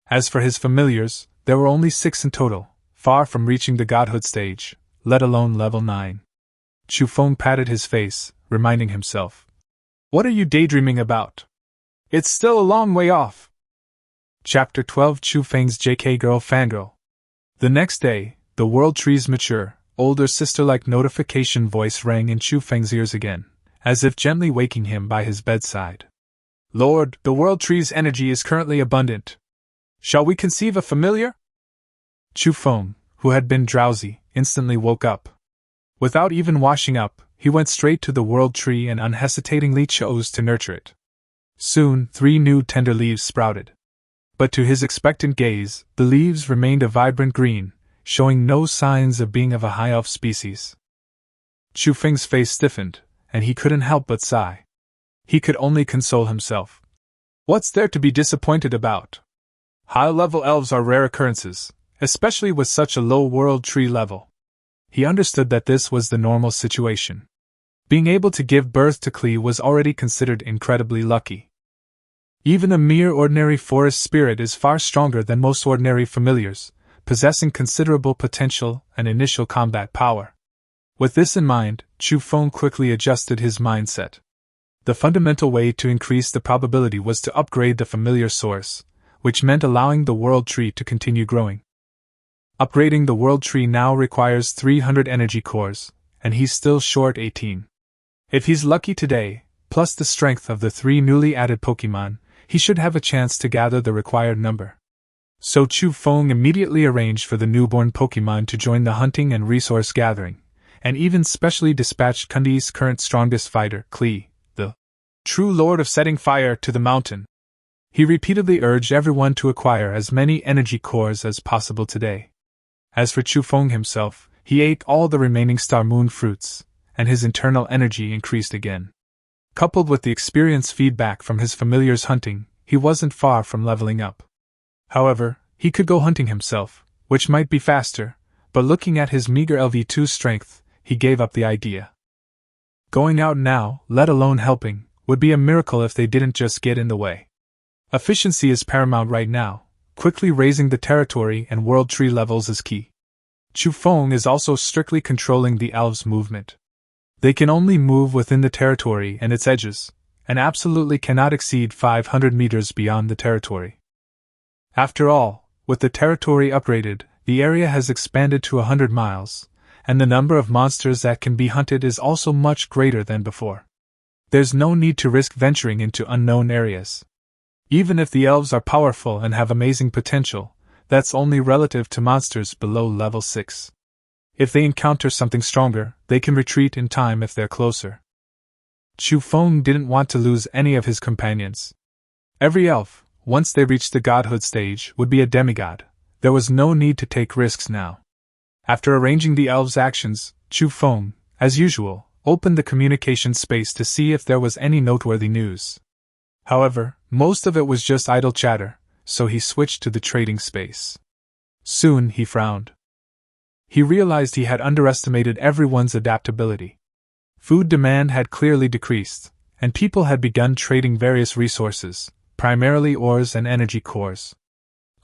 As for his familiars, there were only 6 in total, far from reaching the godhood stage, let alone level 9. Chu Feng patted his face, reminding himself. What are you daydreaming about? It's still a long way off. Chapter 12 Chu Feng's JK Girl Fangirl. The next day, the World Tree's mature, older sister-like notification voice rang in Chu Feng's ears again, as if gently waking him by his bedside. Lord, the World Tree's energy is currently abundant. Shall we conceive a familiar? Chu Feng, who had been drowsy, instantly woke up. Without even washing up, he went straight to the World Tree and unhesitatingly chose to nurture it. Soon, 3 new tender leaves sprouted. But to his expectant gaze, the leaves remained a vibrant green, showing no signs of being of a high elf species. Chu Feng's face stiffened, and he couldn't help but sigh. He could only console himself. What's there to be disappointed about? High-level elves are rare occurrences, especially with such a low World Tree level. He understood that this was the normal situation. Being able to give birth to Klee was already considered incredibly lucky. Even a mere ordinary forest spirit is far stronger than most ordinary familiars, possessing considerable potential and initial combat power. With this in mind, Chu Feng quickly adjusted his mindset. The fundamental way to increase the probability was to upgrade the familiar source, which meant allowing the World Tree to continue growing. Upgrading the World Tree now requires 300 energy cores, and he's still short 18. If he's lucky today, plus the strength of the 3 newly added Pokemon, he should have a chance to gather the required number. So Chu Feng immediately arranged for the newborn Pokemon to join the hunting and resource gathering, and even specially dispatched Kundi's current strongest fighter, Klee, the true lord of setting fire to the mountain. He repeatedly urged everyone to acquire as many energy cores as possible today. As for Chu Feng himself, he ate all the remaining Star Moon fruits, and his internal energy increased again. Coupled with the experience feedback from his familiars hunting, he wasn't far from leveling up. However, he could go hunting himself, which might be faster, but looking at his meager LV2 strength, he gave up the idea. Going out now, let alone helping, would be a miracle if they didn't just get in the way. Efficiency is paramount right now. Quickly raising the territory and World Tree levels is key. Chu Feng is also strictly controlling the elves' movement. They can only move within the territory and its edges, and absolutely cannot exceed 500 meters beyond the territory. After all, with the territory upgraded, the area has expanded to 100 miles, and the number of monsters that can be hunted is also much greater than before. There's no need to risk venturing into unknown areas. Even if the elves are powerful and have amazing potential, that's only relative to monsters below level 6. If they encounter something stronger, they can retreat in time if they're closer. Chu Feng didn't want to lose any of his companions. Every elf, once they reached the godhood stage, would be a demigod. There was no need to take risks now. After arranging the elves' actions, Chu Feng, as usual, opened the communication space to see if there was any noteworthy news. However, most of it was just idle chatter, so he switched to the trading space. Soon he frowned. He realized he had underestimated everyone's adaptability. Food demand had clearly decreased, and people had begun trading various resources, primarily ores and energy cores.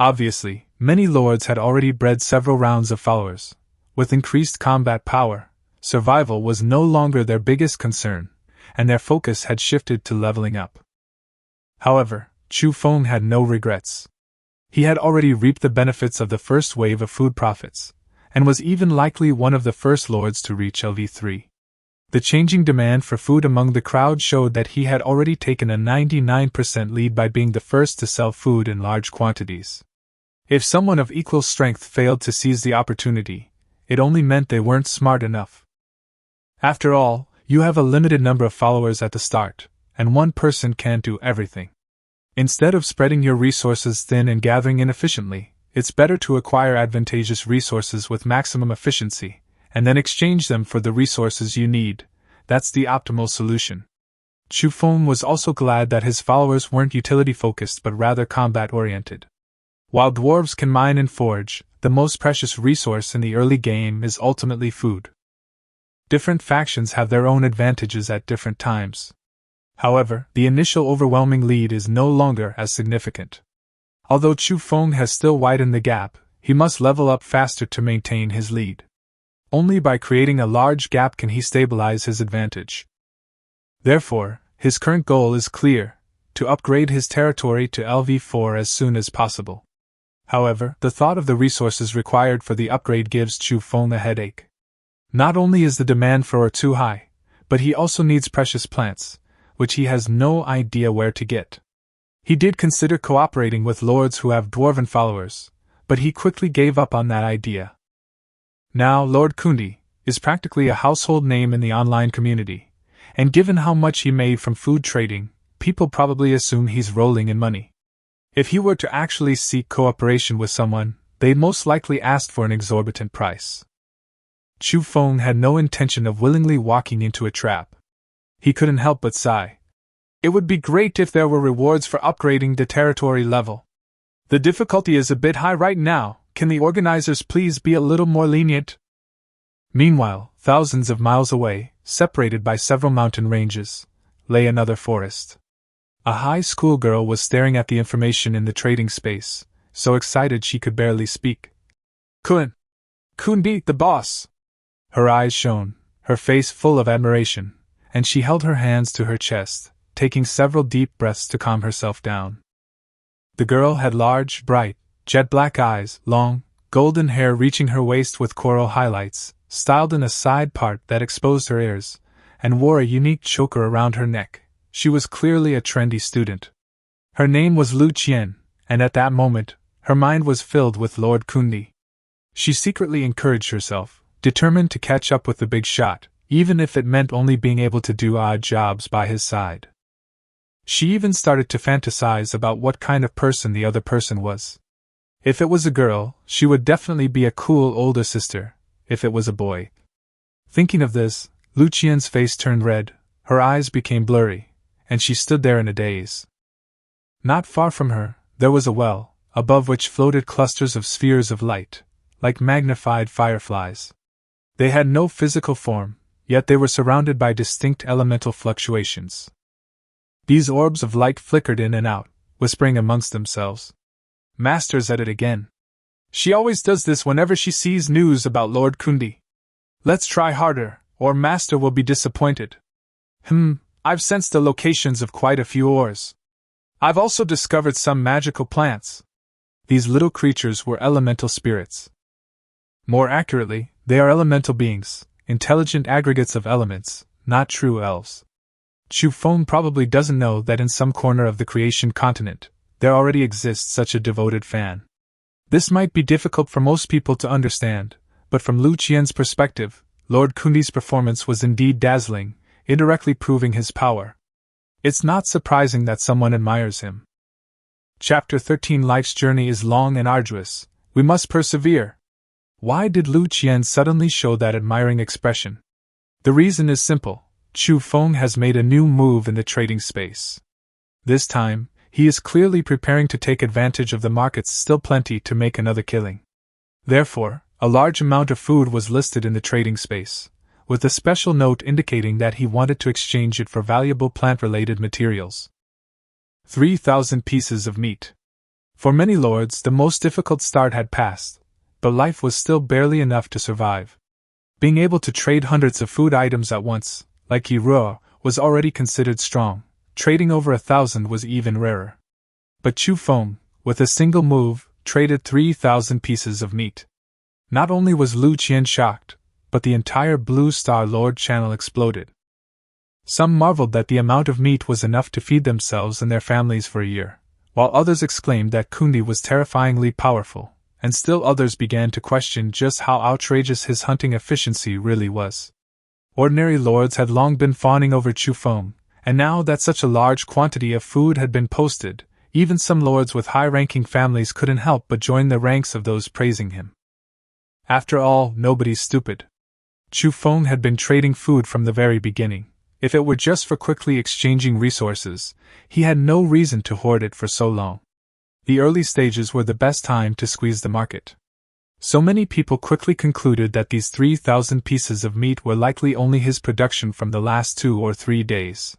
Obviously, many lords had already bred several rounds of followers. With increased combat power, survival was no longer their biggest concern, and their focus had shifted to leveling up. However, Chu Feng had no regrets. He had already reaped the benefits of the first wave of food profits, and was even likely one of the first lords to reach LV3. The changing demand for food among the crowd showed that he had already taken a 99% lead by being the first to sell food in large quantities. If someone of equal strength failed to seize the opportunity, it only meant they weren't smart enough. After all, you have a limited number of followers at the start, and one person can't do everything. Instead of spreading your resources thin and gathering inefficiently, it's better to acquire advantageous resources with maximum efficiency, and then exchange them for the resources you need. That's the optimal solution. Chu Feng was also glad that his followers weren't utility-focused but rather combat-oriented. While dwarves can mine and forge, the most precious resource in the early game is ultimately food. Different factions have their own advantages at different times. However, the initial overwhelming lead is no longer as significant. Although Chu Feng has still widened the gap, he must level up faster to maintain his lead. Only by creating a large gap can he stabilize his advantage. Therefore, his current goal is clear: to upgrade his territory to LV4 as soon as possible. However, the thought of the resources required for the upgrade gives Chu Feng a headache. Not only is the demand for ore too high, but he also needs precious plants, which he has no idea where to get. He did consider cooperating with lords who have dwarven followers, but he quickly gave up on that idea. Now, Lord Kundi is practically a household name in the online community, and given how much he made from food trading, people probably assume he's rolling in money. If he were to actually seek cooperation with someone, they'd most likely ask for an exorbitant price. Chu Feng had no intention of willingly walking into a trap. He couldn't help but sigh. It would be great if there were rewards for upgrading the territory level. The difficulty is a bit high right now. Can the organizers please be a little more lenient? Meanwhile, thousands of miles away, separated by several mountain ranges, lay another forest. A high school girl was staring at the information in the trading space, so excited she could barely speak. Kundi, the boss! Her eyes shone, her face full of admiration, and she held her hands to her chest, taking several deep breaths to calm herself down. The girl had large, bright, jet-black eyes, long, golden hair reaching her waist with coral highlights, styled in a side part that exposed her ears, and wore a unique choker around her neck. She was clearly a trendy student. Her name was Lu Qian, and at that moment, her mind was filled with Lord Kundi. She secretly encouraged herself, determined to catch up with the big shot, even if it meant only being able to do odd jobs by his side. She even started to fantasize about what kind of person the other person was. If it was a girl, she would definitely be a cool older sister. If it was a boy. Thinking of this, Lu Qian's face turned red, her eyes became blurry, and she stood there in a daze. Not far from her, there was a well, above which floated clusters of spheres of light, like magnified fireflies. They had no physical form, yet they were surrounded by distinct elemental fluctuations. These orbs of light flickered in and out, whispering amongst themselves. Master's at it again. She always does this whenever she sees news about Lord Kundi. Let's try harder, or Master will be disappointed. I've sensed the locations of quite a few ores. I've also discovered some magical plants. These little creatures were elemental spirits. More accurately, they are elemental beings, intelligent aggregates of elements, not true elves. Chu Feng probably doesn't know that in some corner of the creation continent, there already exists such a devoted fan. This might be difficult for most people to understand, but from Lu Qian's perspective, Lord Kundi's performance was indeed dazzling, indirectly proving his power. It's not surprising that someone admires him. Chapter 13. Life's journey is long and arduous. We must persevere. Why did Lu Qian suddenly show that admiring expression? The reason is simple. Chu Feng has made a new move in the trading space. This time, he is clearly preparing to take advantage of the market's still plenty to make another killing. Therefore, a large amount of food was listed in the trading space, with a special note indicating that he wanted to exchange it for valuable plant-related materials. 3,000 pieces of meat. For many lords, the most difficult start had passed, but life was still barely enough to survive. Being able to trade hundreds of food items at once, like Yi-Ruo, was already considered strong. Trading over 1,000 was even rarer. But Chu Feng, with a single move, traded 3,000 pieces of meat. Not only was Lu Qian shocked, but the entire Blue Star Lord channel exploded. Some marveled that the amount of meat was enough to feed themselves and their families for a year, while others exclaimed that Kundi was terrifyingly powerful, and still others began to question just how outrageous his hunting efficiency really was. Ordinary lords had long been fawning over Chu Feng, and now that such a large quantity of food had been posted, even some lords with high-ranking families couldn't help but join the ranks of those praising him. After all, nobody's stupid. Chu Feng had been trading food from the very beginning. If it were just for quickly exchanging resources, he had no reason to hoard it for so long. The early stages were the best time to squeeze the market. So many people quickly concluded that these 3,000 pieces of meat were likely only his production from the last 2 or 3 days.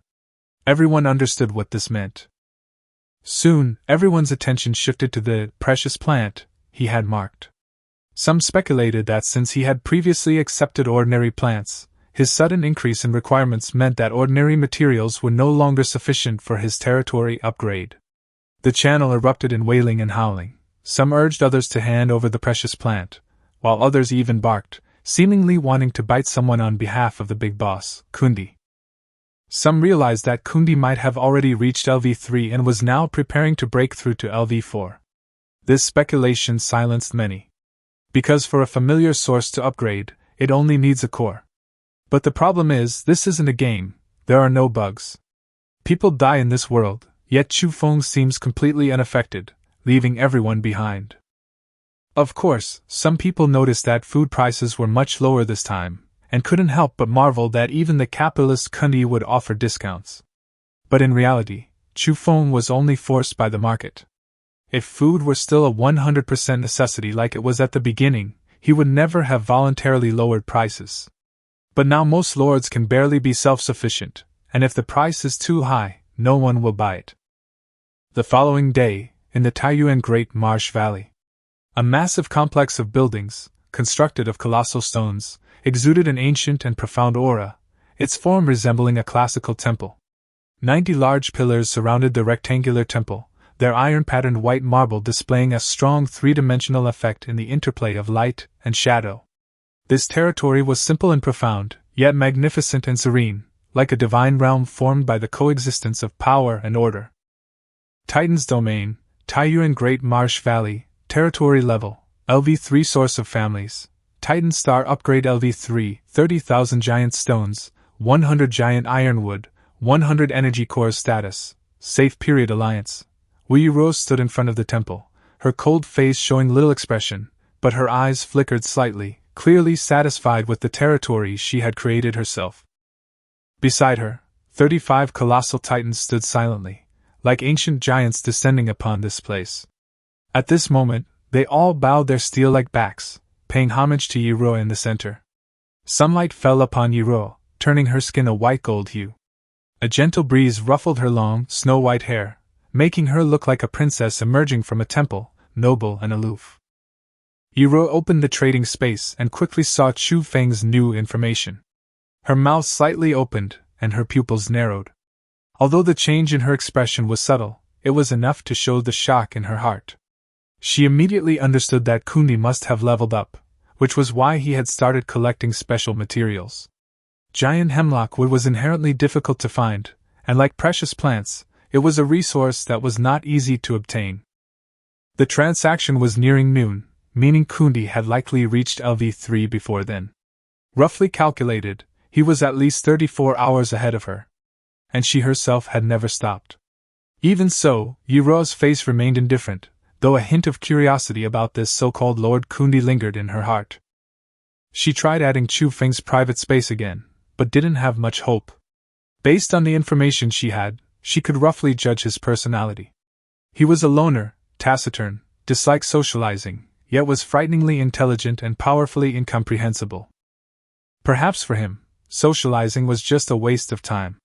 Everyone understood what this meant. Soon, everyone's attention shifted to the precious plant he had marked. Some speculated that since he had previously accepted ordinary plants, His sudden increase in requirements meant that ordinary materials were no longer sufficient for his territory upgrade. The channel erupted in wailing and howling. Some urged others to hand over the precious plant, while others even barked, seemingly wanting to bite someone on behalf of the big boss, Kundi. Some realized that Kundi might have already reached LV3 and was now preparing to break through to LV4. This speculation silenced many. Because for a familiar source to upgrade, it only needs a core. But the problem is, this isn't a game, there are no bugs. People die in this world, yet Chu Feng seems completely unaffected, leaving everyone behind. Of course, some people noticed that food prices were much lower this time, and couldn't help but marvel that even the capitalist Kundi would offer discounts. But in reality, Chu Feng was only forced by the market. If food were still a 100% necessity like it was at the beginning, he would never have voluntarily lowered prices. But now most lords can barely be self-sufficient, and if the price is too high, no one will buy it. The following day, in the Taiyuan Great Marsh Valley, a massive complex of buildings, constructed of colossal stones, exuded an ancient and profound aura, its form resembling a classical temple. 90 large pillars surrounded the rectangular temple, their iron-patterned white marble displaying a strong three-dimensional effect in the interplay of light and shadow. This territory was simple and profound, yet magnificent and serene, like a divine realm formed by the coexistence of power and order. Titan's Domain, Taiyuan Great Marsh Valley, Territory Level, LV3 Source of Families, Titan Star Upgrade LV3, 30,000 Giant Stones, 100 Giant Ironwood, 100 Energy Cores Status, Safe Period Alliance. Wu Yiro stood in front of the temple, her cold face showing little expression, but her eyes flickered slightly, clearly satisfied with the territory she had created herself. Beside her, 35 colossal titans stood silently, like ancient giants descending upon this place. At this moment, they all bowed their steel-like backs, paying homage to Yiro in the center. Sunlight fell upon Yiro, turning her skin a white gold hue. A gentle breeze ruffled her long, snow-white hair, making her look like a princess emerging from a temple, noble and aloof. Yiro opened the trading space and quickly saw Chu Feng's new information. Her mouth slightly opened, and her pupils narrowed. Although the change in her expression was subtle, it was enough to show the shock in her heart. She immediately understood that Kundi must have leveled up, which was why he had started collecting special materials. Giant hemlock wood was inherently difficult to find, and like precious plants, it was a resource that was not easy to obtain. The transaction was nearing noon, meaning Kundi had likely reached LV3 before then. Roughly calculated, he was at least 34 hours ahead of her. And she herself had never stopped. Even so, Yiro's face remained indifferent, though a hint of curiosity about this so-called Lord Kundi lingered in her heart. She tried adding Chu Feng's private space again, but didn't have much hope. Based on the information she had, she could roughly judge his personality. He was a loner, taciturn, disliked socializing, yet was frighteningly intelligent and powerfully incomprehensible. Perhaps for him, socializing was just a waste of time.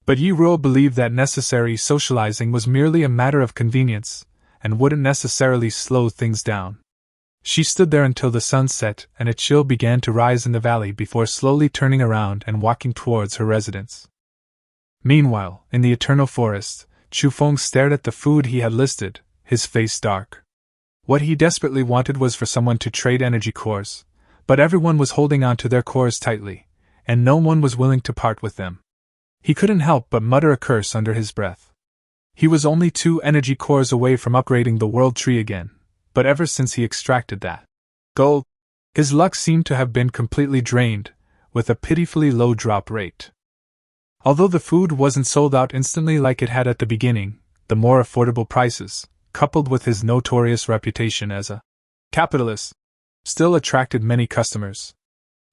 But Yiro believed that necessary socializing was merely a matter of convenience, and wouldn't necessarily slow things down. She stood there until the sun set and a chill began to rise in the valley before slowly turning around and walking towards her residence. Meanwhile, in the eternal forest, Chu Feng stared at the food he had listed, his face dark. What he desperately wanted was for someone to trade energy cores, but everyone was holding on to their cores tightly, and no one was willing to part with them. He couldn't help but mutter a curse under his breath. He was only 2 energy cores away from upgrading the world tree again, but ever since he extracted that gold, his luck seemed to have been completely drained, with a pitifully low drop rate. Although the food wasn't sold out instantly like it had at the beginning, the more affordable prices, coupled with his notorious reputation as a capitalist, still attracted many customers.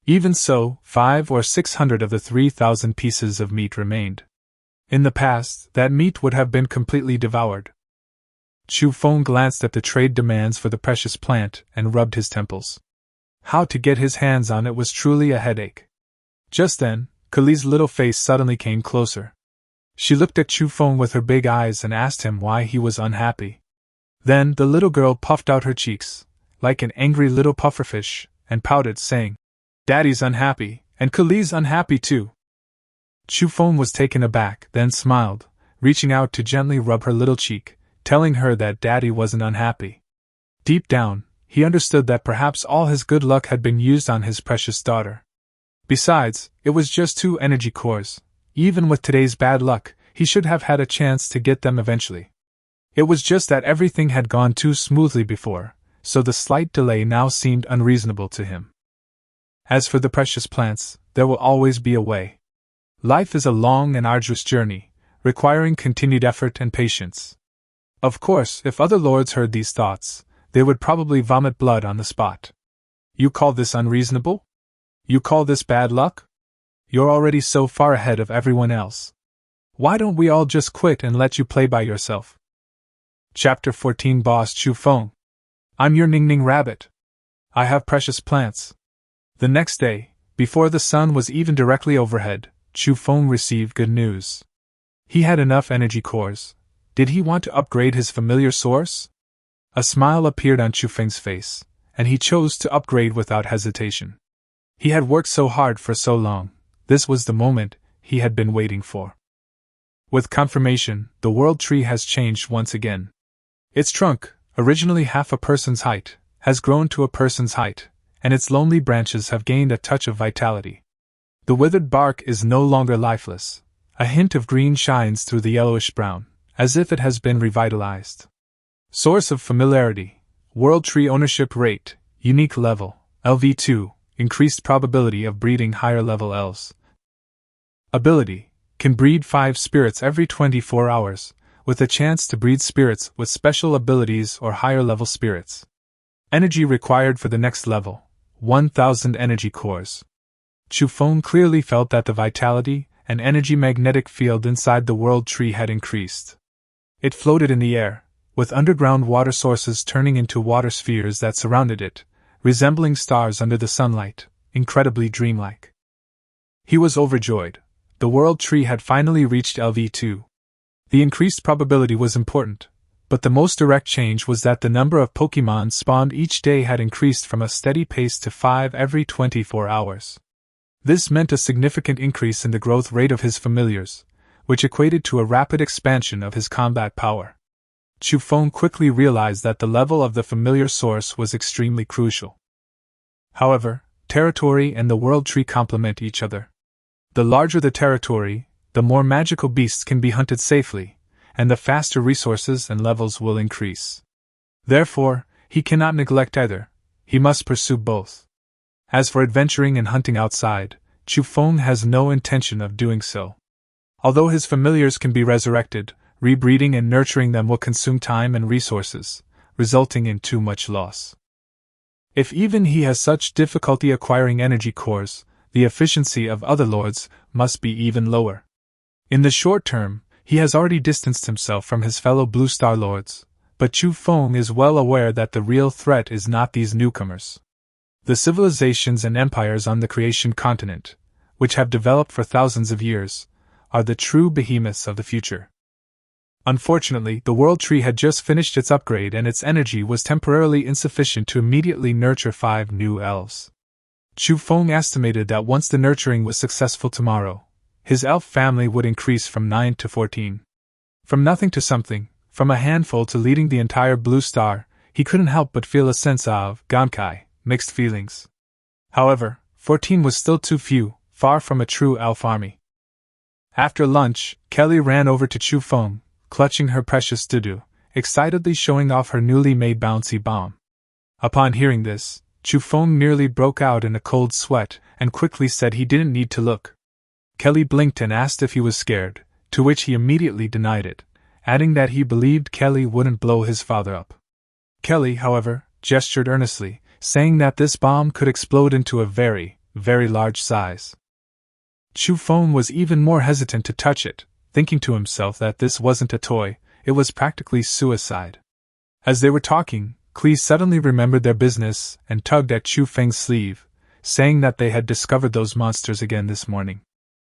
Even so, 500 or 600 of the 3,000 pieces of meat remained. In the past, that meat would have been completely devoured. Chu Feng glanced at the trade demands for the precious plant and rubbed his temples. How to get his hands on it was truly a headache. Just then, Kali's little face suddenly came closer. She looked at Chu Feng with her big eyes and asked him why he was unhappy. Then the little girl puffed out her cheeks, like an angry little pufferfish, and pouted, saying, "Daddy's unhappy, And Kali's unhappy too. Chu Feng was taken aback, then smiled, reaching out to gently rub her little cheek, telling her that Daddy wasn't unhappy. Deep down, he understood that perhaps all his good luck had been used on his precious daughter. Besides, it was just 2 energy cores. Even with today's bad luck, he should have had a chance to get them eventually. It was just that everything had gone too smoothly before, so the slight delay now seemed unreasonable to him. As for the precious plants, there will always be a way. Life is a long and arduous journey, requiring continued effort and patience. Of course, if other lords heard these thoughts, they would probably vomit blood on the spot. You call this unreasonable? You call this bad luck? You're already so far ahead of everyone else. Why don't we all just quit and let you play by yourself? Chapter 14 Boss Chu Feng. I'm your Ning Ning Rabbit. I have precious plants. The next day, before the sun was even directly overhead, Chu Feng received good news. He had enough energy cores. Did he want to upgrade his familiar source? A smile appeared on Chu Feng's face, and he chose to upgrade without hesitation. He had worked so hard for so long. This was the moment he had been waiting for. With confirmation, the world tree has changed once again. Its trunk, originally half a person's height, has grown to a person's height, and its lonely branches have gained a touch of vitality. The withered bark is no longer lifeless. A hint of green shines through the yellowish brown, as if it has been revitalized. Source of familiarity: World Tree Ownership Rate, Unique Level, LV2, Increased probability of breeding higher level elves. Ability: Can breed 5 spirits every 24 hours, with a chance to breed spirits with special abilities or higher level spirits. Energy required for the next level: 1000 energy cores. Chu Feng clearly felt that the vitality and energy magnetic field inside the world tree had increased. It floated in the air, with underground water sources turning into water spheres that surrounded it, resembling stars under the sunlight, incredibly dreamlike. He was overjoyed. The world tree had finally reached LV2. The increased probability was important, but the most direct change was that the number of Pokémon spawned each day had increased from a steady pace to 5 every 24 hours. This meant a significant increase in the growth rate of his familiars, which equated to a rapid expansion of his combat power. Chu Feng quickly realized that the level of the familiar source was extremely crucial. However, territory and the world tree complement each other. The larger the territory, the more magical beasts can be hunted safely, and the faster resources and levels will increase. Therefore, he cannot neglect either. He must pursue both. As for adventuring and hunting outside, Chu Feng has no intention of doing so. Although his familiars can be resurrected, rebreeding and nurturing them will consume time and resources, resulting in too much loss. If even he has such difficulty acquiring energy cores, the efficiency of other lords must be even lower. In the short term, he has already distanced himself from his fellow Blue Star lords, but Chu Feng is well aware that the real threat is not these newcomers. The civilizations and empires on the creation continent, which have developed for thousands of years, are the true behemoths of the future. Unfortunately, the world tree had just finished its upgrade and its energy was temporarily insufficient to immediately nurture 5 new elves. Chu Feng estimated that once the nurturing was successful tomorrow, his elf family would increase from 9 to 14. From nothing to something, from a handful to leading the entire Blue Star, he couldn't help but feel a sense of Gankai, mixed feelings. However, 14 was still too few, far from a true elf army. After lunch, Kelly ran over to Chu Feng, clutching her precious Dudu, excitedly showing off her newly made bouncy bomb. Upon hearing this, Chu Feng nearly broke out in a cold sweat and quickly said he didn't need to look. Kelly blinked and asked if he was scared, to which he immediately denied it, adding that he believed Kelly wouldn't blow his father up. Kelly, however, gestured earnestly, saying that this bomb could explode into a very, very large size. Chu Feng was even more hesitant to touch it, thinking to himself that this wasn't a toy, it was practically suicide. As they were talking, Klee suddenly remembered their business and tugged at Chu Feng's sleeve, saying that they had discovered those monsters again this morning.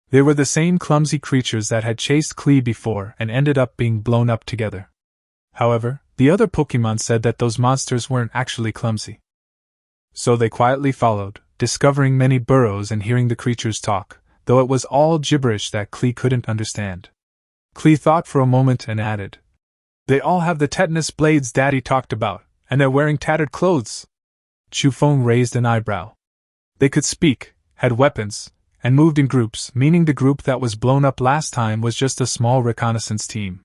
They were the same clumsy creatures that had chased Klee before and ended up being blown up together. However, the other Pokémon said that those monsters weren't actually clumsy. So they quietly followed, discovering many burrows and hearing the creatures talk, though it was all gibberish that Klee couldn't understand. Klee thought for a moment and added, "They all have the tetanus blades Daddy talked about, and they're wearing tattered clothes." Chu Feng raised an eyebrow. They could speak, had weapons, and moved in groups, meaning the group that was blown up last time was just a small reconnaissance team.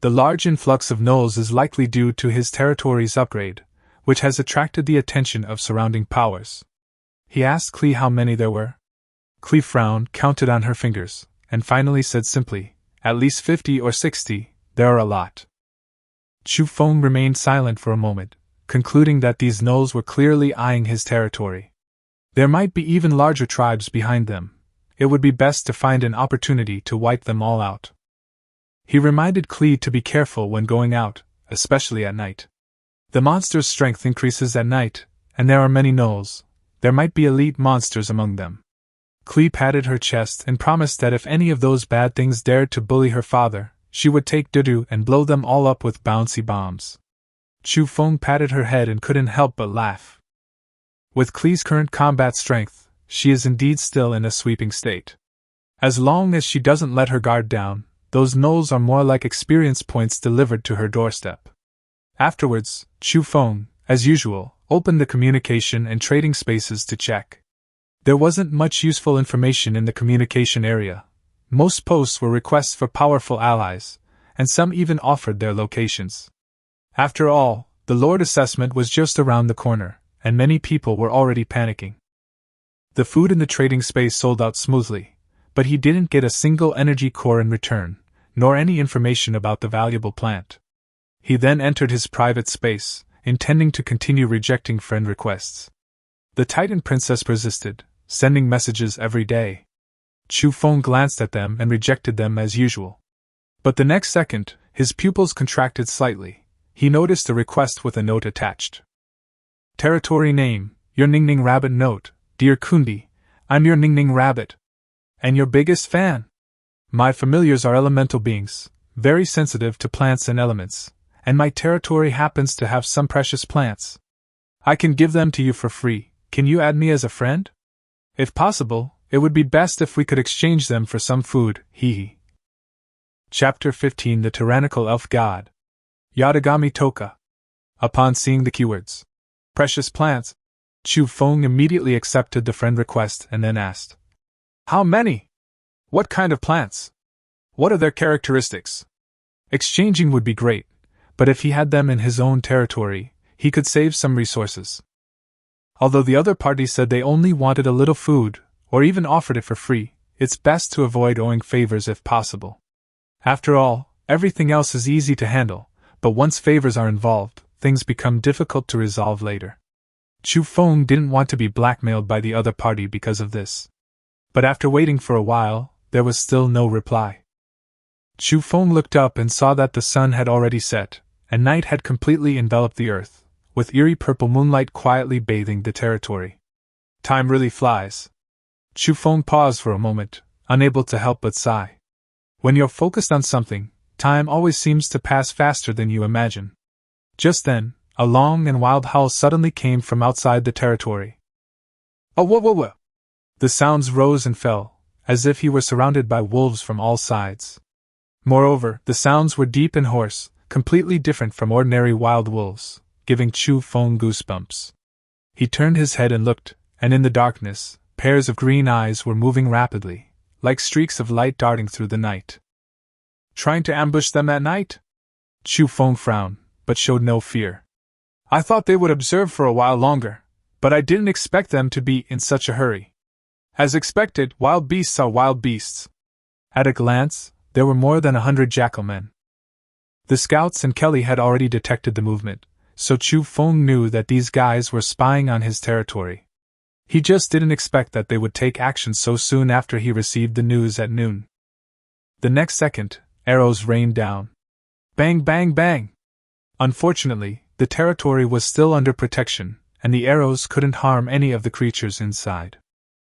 The large influx of gnolls is likely due to his territory's upgrade, which has attracted the attention of surrounding powers. He asked Klee how many there were. Klee frowned, counted on her fingers, and finally said simply, "At least 50 or 60, there are a lot." Chu Feng remained silent for a moment, concluding that these gnolls were clearly eyeing his territory. There might be even larger tribes behind them. It would be best to find an opportunity to wipe them all out. He reminded Klee to be careful when going out, especially at night. The monster's strength increases at night, and there are many gnolls. There might be elite monsters among them. Klee patted her chest and promised that if any of those bad things dared to bully her father, she would take Dudu and blow them all up with bouncy bombs. Chu Feng patted her head and couldn't help but laugh. With Klee's current combat strength, she is indeed still in a sweeping state. As long as she doesn't let her guard down, those gnolls are more like experience points delivered to her doorstep. Afterwards, Chu Feng, as usual, opened the communication and trading spaces to check. There wasn't much useful information in the communication area. Most posts were requests for powerful allies, and some even offered their locations. After all, the Lord assessment was just around the corner, and many people were already panicking. The food in the trading space sold out smoothly, but he didn't get a single energy core in return, nor any information about the valuable plant. He then entered his private space, intending to continue rejecting friend requests. The Titan Princess persisted, sending messages every day. Chu Feng glanced at them and rejected them as usual. But the next second, his pupils contracted slightly. He noticed a request with a note attached. Territory name, your Ning Ning Rabbit note, Dear Kundi, I'm your Ning Ning Rabbit. And your biggest fan. My familiars are elemental beings, very sensitive to plants and elements, and my territory happens to have some precious plants. I can give them to you for free. Can you add me as a friend? If possible, it would be best if we could exchange them for some food, hee. Chapter 15 The Tyrannical Elf God. Yadagami Toka. Upon seeing the keywords, precious plants, Chu Feng immediately accepted the friend request and then asked, "How many? What kind of plants? What are their characteristics?" Exchanging would be great, but if he had them in his own territory, he could save some resources. Although the other party said they only wanted a little food, or even offered it for free, it's best to avoid owing favors if possible. After all, everything else is easy to handle, but once favors are involved, things become difficult to resolve later. Chu Feng didn't want to be blackmailed by the other party because of this. But after waiting for a while, there was still no reply. Chu Feng looked up and saw that the sun had already set, and night had completely enveloped the earth, with eerie purple moonlight quietly bathing the territory. Time really flies. Chu Feng paused for a moment, unable to help but sigh. When you're focused on something, time always seems to pass faster than you imagine. Just then, a long and wild howl suddenly came from outside the territory. Oh, whoa, whoa, whoa! The sounds rose and fell, as if he were surrounded by wolves from all sides. Moreover, the sounds were deep and hoarse, completely different from ordinary wild wolves, giving Chu Feng goosebumps. He turned his head and looked, and in the darkness, pairs of green eyes were moving rapidly, like streaks of light darting through the night. Trying to ambush them at night? Chu Feng frowned, but showed no fear. I thought they would observe for a while longer, but I didn't expect them to be in such a hurry. As expected, wild beasts are wild beasts. At a glance, there were more than 100 jackal men. The scouts and Kelly had already detected the movement, so Chu Feng knew that these guys were spying on his territory. He just didn't expect that they would take action so soon after he received the news at noon. The next second, arrows rained down. Bang, bang, bang! Unfortunately, the territory was still under protection, and the arrows couldn't harm any of the creatures inside.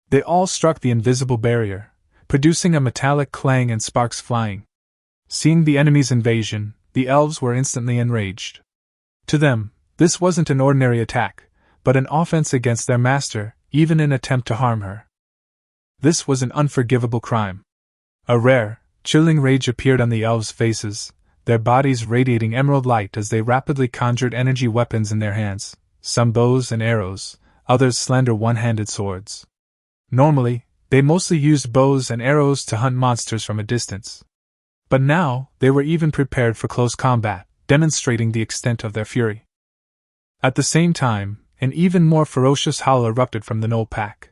They all struck the invisible barrier, producing a metallic clang and sparks flying. Seeing the enemy's invasion, the elves were instantly enraged. To them, this wasn't an ordinary attack, but an offense against their master, even in attempt to harm her. This was an unforgivable crime. A rare, chilling rage appeared on the elves' faces, their bodies radiating emerald light as they rapidly conjured energy weapons in their hands, some bows and arrows, others slender one-handed swords. Normally, they mostly used bows and arrows to hunt monsters from a distance. But now, they were even prepared for close combat, demonstrating the extent of their fury. At the same time, an even more ferocious howl erupted from the gnoll pack.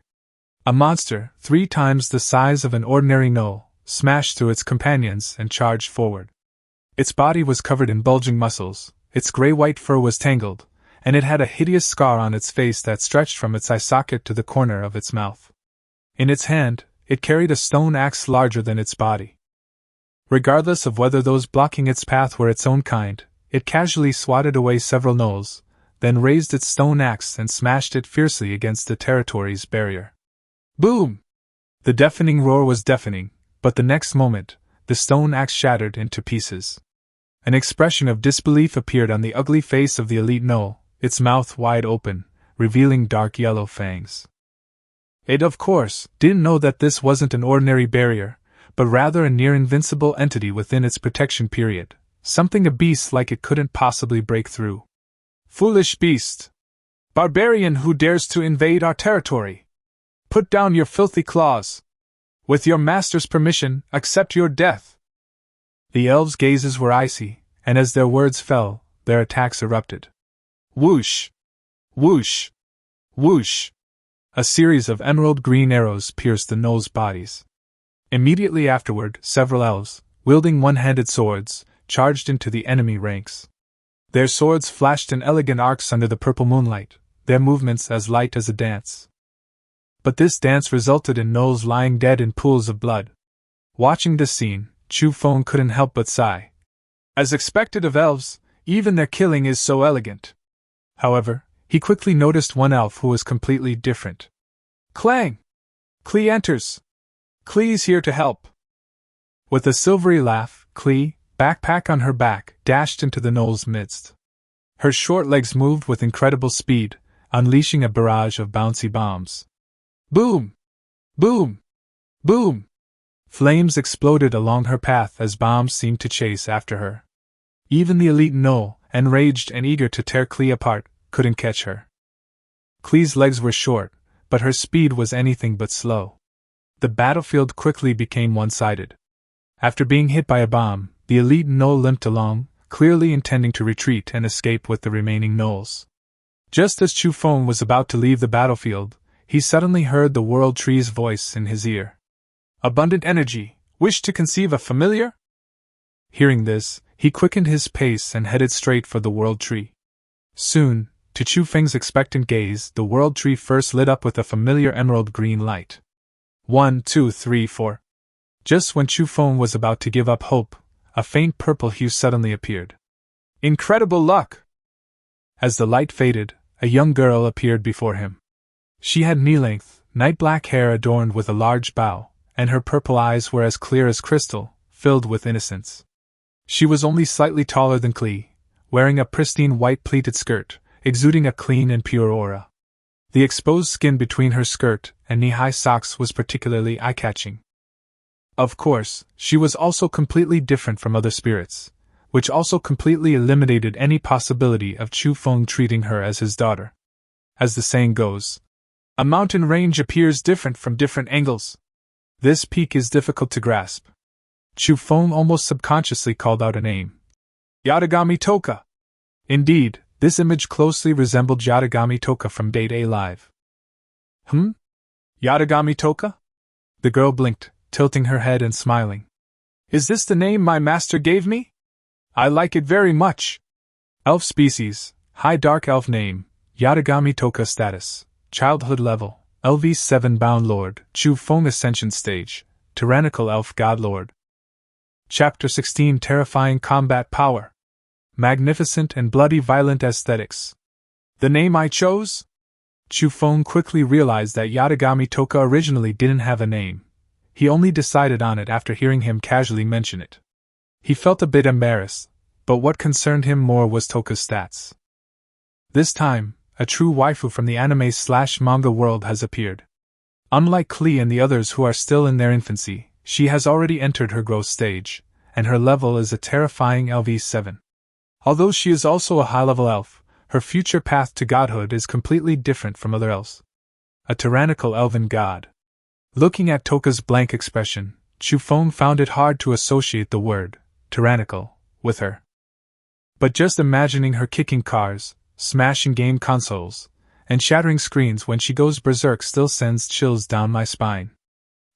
A monster, 3 times the size of an ordinary gnoll, smashed through its companions and charged forward. Its body was covered in bulging muscles, its gray-white fur was tangled, and it had a hideous scar on its face that stretched from its eye socket to the corner of its mouth. In its hand, it carried a stone axe larger than its body. Regardless of whether those blocking its path were its own kind, it casually swatted away several gnolls, then raised its stone axe and smashed it fiercely against the territory's barrier. Boom! The deafening roar was deafening, but the next moment, the stone axe shattered into pieces. An expression of disbelief appeared on the ugly face of the elite gnoll, its mouth wide open, revealing dark yellow fangs. It, of course, didn't know that this wasn't an ordinary barrier, but rather a near-invincible entity within its protection period, something a beast like it couldn't possibly break through. Foolish beast! Barbarian who dares to invade our territory! Put down your filthy claws! With your master's permission, accept your death! The elves' gazes were icy, and as their words fell, their attacks erupted. Whoosh! Whoosh! Whoosh! A series of emerald green arrows pierced the gnolls' bodies. Immediately afterward, several elves, wielding one-handed swords, charged into the enemy ranks. Their swords flashed in elegant arcs under the purple moonlight, their movements as light as a dance. But this dance resulted in gnolls lying dead in pools of blood. Watching this scene, Chu Feng couldn't help but sigh. As expected of elves, even their killing is so elegant. However, he quickly noticed one elf who was completely different. Clang! Klee enters! Klee's here to help! With a silvery laugh, Klee, backpack on her back, dashed into the gnoll's midst. Her short legs moved with incredible speed, unleashing a barrage of bouncy bombs. Boom! Boom! Boom! Flames exploded along her path as bombs seemed to chase after her. Even the elite gnoll, enraged and eager to tear Klee apart, couldn't catch her. Klee's legs were short, but her speed was anything but slow. The battlefield quickly became one-sided. After being hit by a bomb, the elite gnoll limped along, clearly intending to retreat and escape with the remaining gnolls. Just as Chu Feng was about to leave the battlefield, he suddenly heard the World Tree's voice in his ear. Abundant energy, wish to conceive a familiar? Hearing this, he quickened his pace and headed straight for the World Tree. Soon, to Chu Feng's expectant gaze, the World Tree first lit up with a familiar emerald green light. 1, 2, 3, 4. Just when Chu Feng was about to give up hope, a faint purple hue suddenly appeared. Incredible luck! As the light faded, a young girl appeared before him. She had knee-length, night-black hair adorned with a large bow, and her purple eyes were as clear as crystal, filled with innocence. She was only slightly taller than Klee, wearing a pristine white pleated skirt, exuding a clean and pure aura. The exposed skin between her skirt and knee-high socks was particularly eye-catching. Of course, she was also completely different from other spirits, which also completely eliminated any possibility of Chu Feng treating her as his daughter. As the saying goes, a mountain range appears different from different angles. This peak is difficult to grasp. Chu Feng almost subconsciously called out a name. Yatagami Toka! Indeed, this image closely resembled Yatagami Toka from Date A Live. Yatagami Toka? The girl blinked, tilting her head and smiling. Is this the name my master gave me? I like it very much. Elf species, high dark elf name, Yatagami Toka status, childhood level, LV7 bound lord, Chu Feng ascension stage, tyrannical elf god lord. Chapter 16 Terrifying combat power. Magnificent and bloody violent aesthetics. The name I chose? Chu Feng quickly realized that Yatagami Toka originally didn't have a name. He only decided on it after hearing him casually mention it. He felt a bit embarrassed, but what concerned him more was Toka's stats. This time, a true waifu from the anime/manga world has appeared. Unlike Klee and the others who are still in their infancy, she has already entered her growth stage, and her level is a terrifying LV7. Although she is also a high-level elf, her future path to godhood is completely different from other elves. A tyrannical elven god. Looking at Toka's blank expression, Chufeng found it hard to associate the word tyrannical with her. But just imagining her kicking cars, smashing game consoles, and shattering screens when she goes berserk still sends chills down my spine.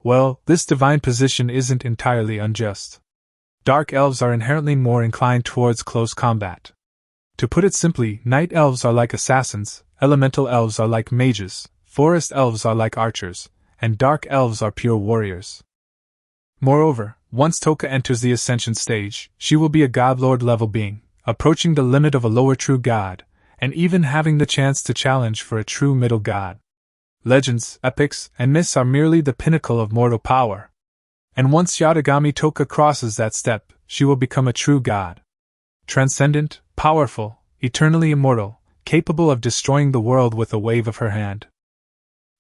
Well, this divine position isn't entirely unjust. Dark elves are inherently more inclined towards close combat. To put it simply, night elves are like assassins, elemental elves are like mages, forest elves are like archers, and dark elves are pure warriors. Moreover, once Toka enters the ascension stage, she will be a godlord level being, approaching the limit of a lower true god, and even having the chance to challenge for a true middle god. Legends, epics, and myths are merely the pinnacle of mortal power. And once Yatagami Toka crosses that step, she will become a true god. Transcendent, powerful, eternally immortal, capable of destroying the world with a wave of her hand.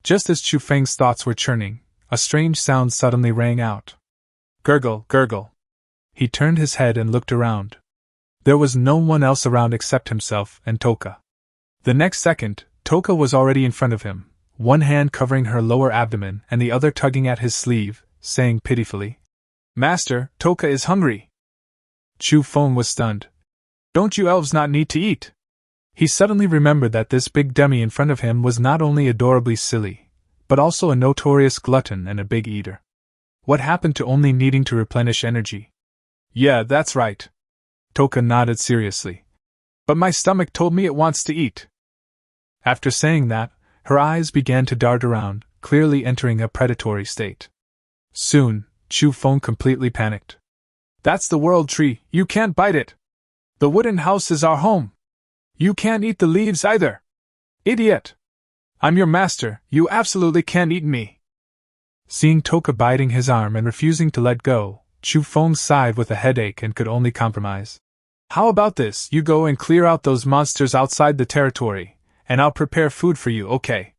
Just as Chufeng's thoughts were churning, a strange sound suddenly rang out. Gurgle, gurgle. He turned his head and looked around. There was no one else around except himself and Toka. The next second, Toka was already in front of him, one hand covering her lower abdomen and the other tugging at his sleeve, saying pitifully, "Master, Toka is hungry." Chufeng was stunned. "Don't you elves not need to eat?" He suddenly remembered that this big dummy in front of him was not only adorably silly, but also a notorious glutton and a big eater. What happened to only needing to replenish energy? "Yeah, that's right." Toka nodded seriously. "But my stomach told me it wants to eat." After saying that, her eyes began to dart around, clearly entering a predatory state. Soon, Chufeng completely panicked. "That's the world tree, you can't bite it! The wooden house is our home! You can't eat the leaves either! Idiot! I'm your master, you absolutely can't eat me!" Seeing Toka biting his arm and refusing to let go, Chufeng sighed with a headache and could only compromise. "How about this, you go and clear out those monsters outside the territory, and I'll prepare food for you, okay?"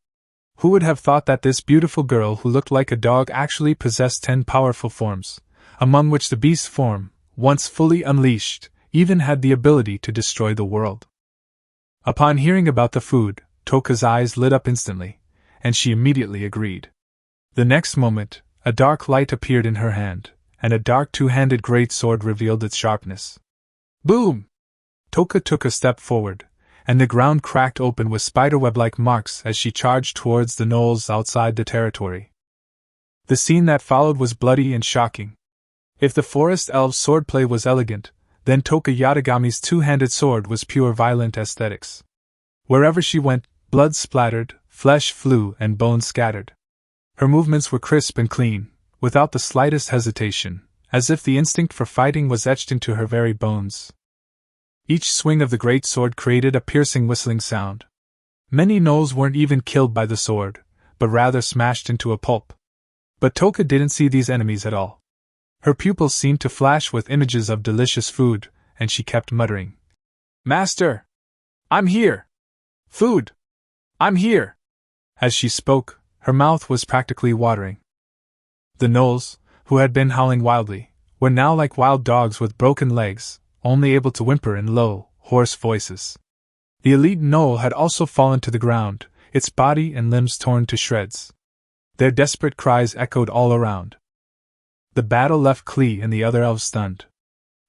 Who would have thought that this beautiful girl who looked like a dog actually possessed 10 powerful forms, among which the beast form, once fully unleashed, even had the ability to destroy the world. Upon hearing about the food, Toka's eyes lit up instantly, and she immediately agreed. The next moment, a dark light appeared in her hand, and a dark two-handed great sword revealed its sharpness. Boom! Toka took a step forward, and the ground cracked open with spiderweb-like marks as she charged towards the knolls outside the territory. The scene that followed was bloody and shocking. If the forest elves' swordplay was elegant, then Toka Yatagami's two-handed sword was pure violent aesthetics. Wherever she went, blood splattered, flesh flew, and bones scattered. Her movements were crisp and clean, without the slightest hesitation, as if the instinct for fighting was etched into her very bones. Each swing of the great sword created a piercing whistling sound. Many gnolls weren't even killed by the sword, but rather smashed into a pulp. But Toka didn't see these enemies at all. Her pupils seemed to flash with images of delicious food, and she kept muttering, "Master! I'm here! Food! I'm here!" As she spoke, her mouth was practically watering. The gnolls, who had been howling wildly, were now like wild dogs with broken legs, only able to whimper in low, hoarse voices. The elite gnoll had also fallen to the ground, its body and limbs torn to shreds. Their desperate cries echoed all around. The battle left Klee and the other elves stunned.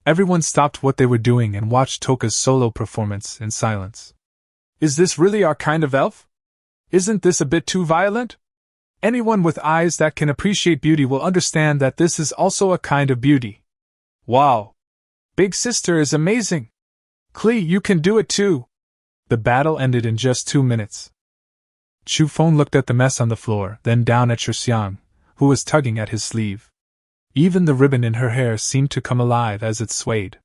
Everyone stopped what they were doing and watched Toka's solo performance in silence. "Is this really our kind of elf? Isn't this a bit too violent? Anyone with eyes that can appreciate beauty will understand that this is also a kind of beauty. Wow! Big sister is amazing! Klee, you can do it too!" The battle ended in just 2 minutes. Chufeng looked at the mess on the floor, then down at Shurxiang, who was tugging at his sleeve. Even the ribbon in her hair seemed to come alive as it swayed.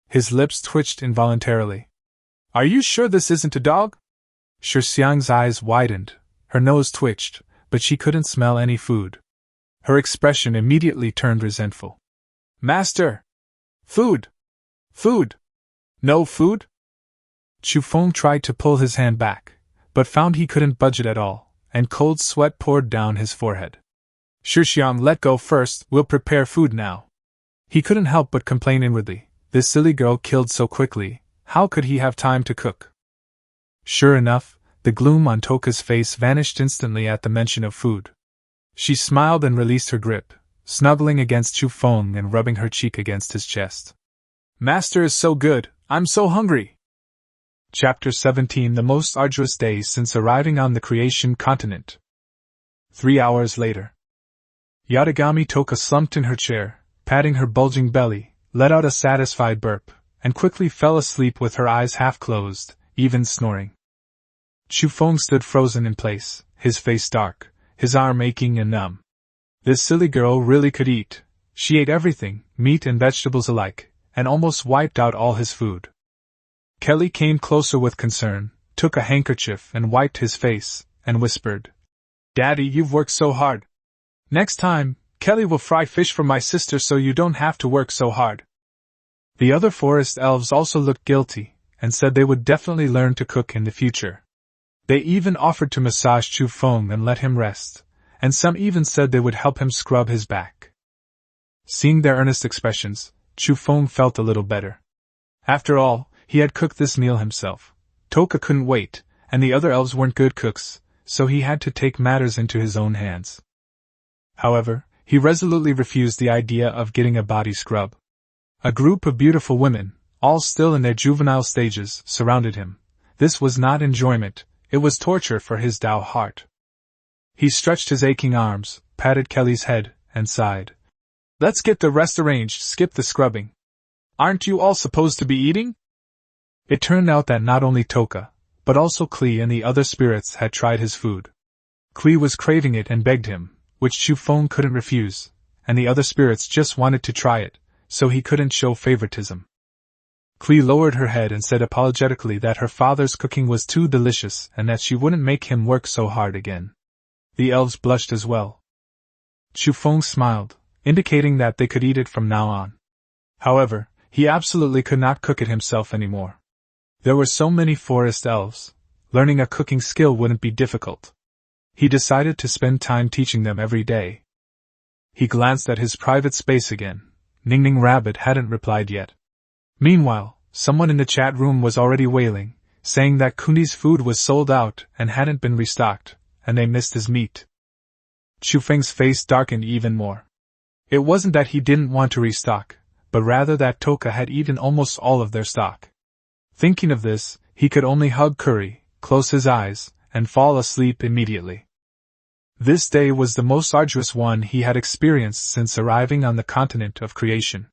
His lips twitched involuntarily. "Are you sure this isn't a dog?" Shurxiang's eyes widened, her nose twitched, but she couldn't smell any food. Her expression immediately turned resentful. "Master! Food! Food! No food?" Chufeng tried to pull his hand back, but found he couldn't budge it at all, and cold sweat poured down his forehead. Shixiang, let go first, we'll prepare food now. He couldn't help but complain inwardly. This silly girl killed so quickly, how could he have time to cook? Sure enough, the gloom on Toka's face vanished instantly at the mention of food. She smiled and released her grip, snuggling against Chu Feng and rubbing her cheek against his chest. Master is so good, I'm so hungry! Chapter 17. The most arduous day since arriving on the creation continent. 3 hours later. Yatagami Toka slumped in her chair, patting her bulging belly, let out a satisfied burp, and quickly fell asleep with her eyes half closed, even snoring. Chu Feng stood frozen in place, his face dark, his arm aching and numb. This silly girl really could eat. She ate everything, meat and vegetables alike, and almost wiped out all his food. Kelly came closer with concern, took a handkerchief and wiped his face, and whispered, Daddy, you've worked so hard. Next time, Kelly will fry fish for my sister so you don't have to work so hard. The other forest elves also looked guilty, and said they would definitely learn to cook in the future. They even offered to massage Chu Feng and let him rest, and some even said they would help him scrub his back. Seeing their earnest expressions, Chu Feng felt a little better. After all, he had cooked this meal himself. Toka couldn't wait, and the other elves weren't good cooks, so he had to take matters into his own hands. However, he resolutely refused the idea of getting a body scrub. A group of beautiful women, all still in their juvenile stages, surrounded him. This was not enjoyment, it was torture for his Tao heart. He stretched his aching arms, patted Kelly's head, and sighed. Let's get the rest arranged, skip the scrubbing. Aren't you all supposed to be eating? It turned out that not only Toka, but also Klee and the other spirits had tried his food. Klee was craving it and begged him, which Chu Feng couldn't refuse, and the other spirits just wanted to try it, so he couldn't show favoritism. Klee lowered her head and said apologetically that her father's cooking was too delicious and that she wouldn't make him work so hard again. The elves blushed as well. Chu Feng smiled, indicating that they could eat it from now on. However, he absolutely could not cook it himself anymore. There were so many forest elves, learning a cooking skill wouldn't be difficult. He decided to spend time teaching them every day. He glanced at his private space again. Ning Ning Rabbit hadn't replied yet. Meanwhile, someone in the chat room was already wailing, saying that Kundi's food was sold out and hadn't been restocked, and they missed his meat. Chu Feng's face darkened even more. It wasn't that he didn't want to restock, but rather that Toka had eaten almost all of their stock. Thinking of this, he could only hug Curry, close his eyes, and fall asleep immediately. This day was the most arduous one he had experienced since arriving on the continent of creation.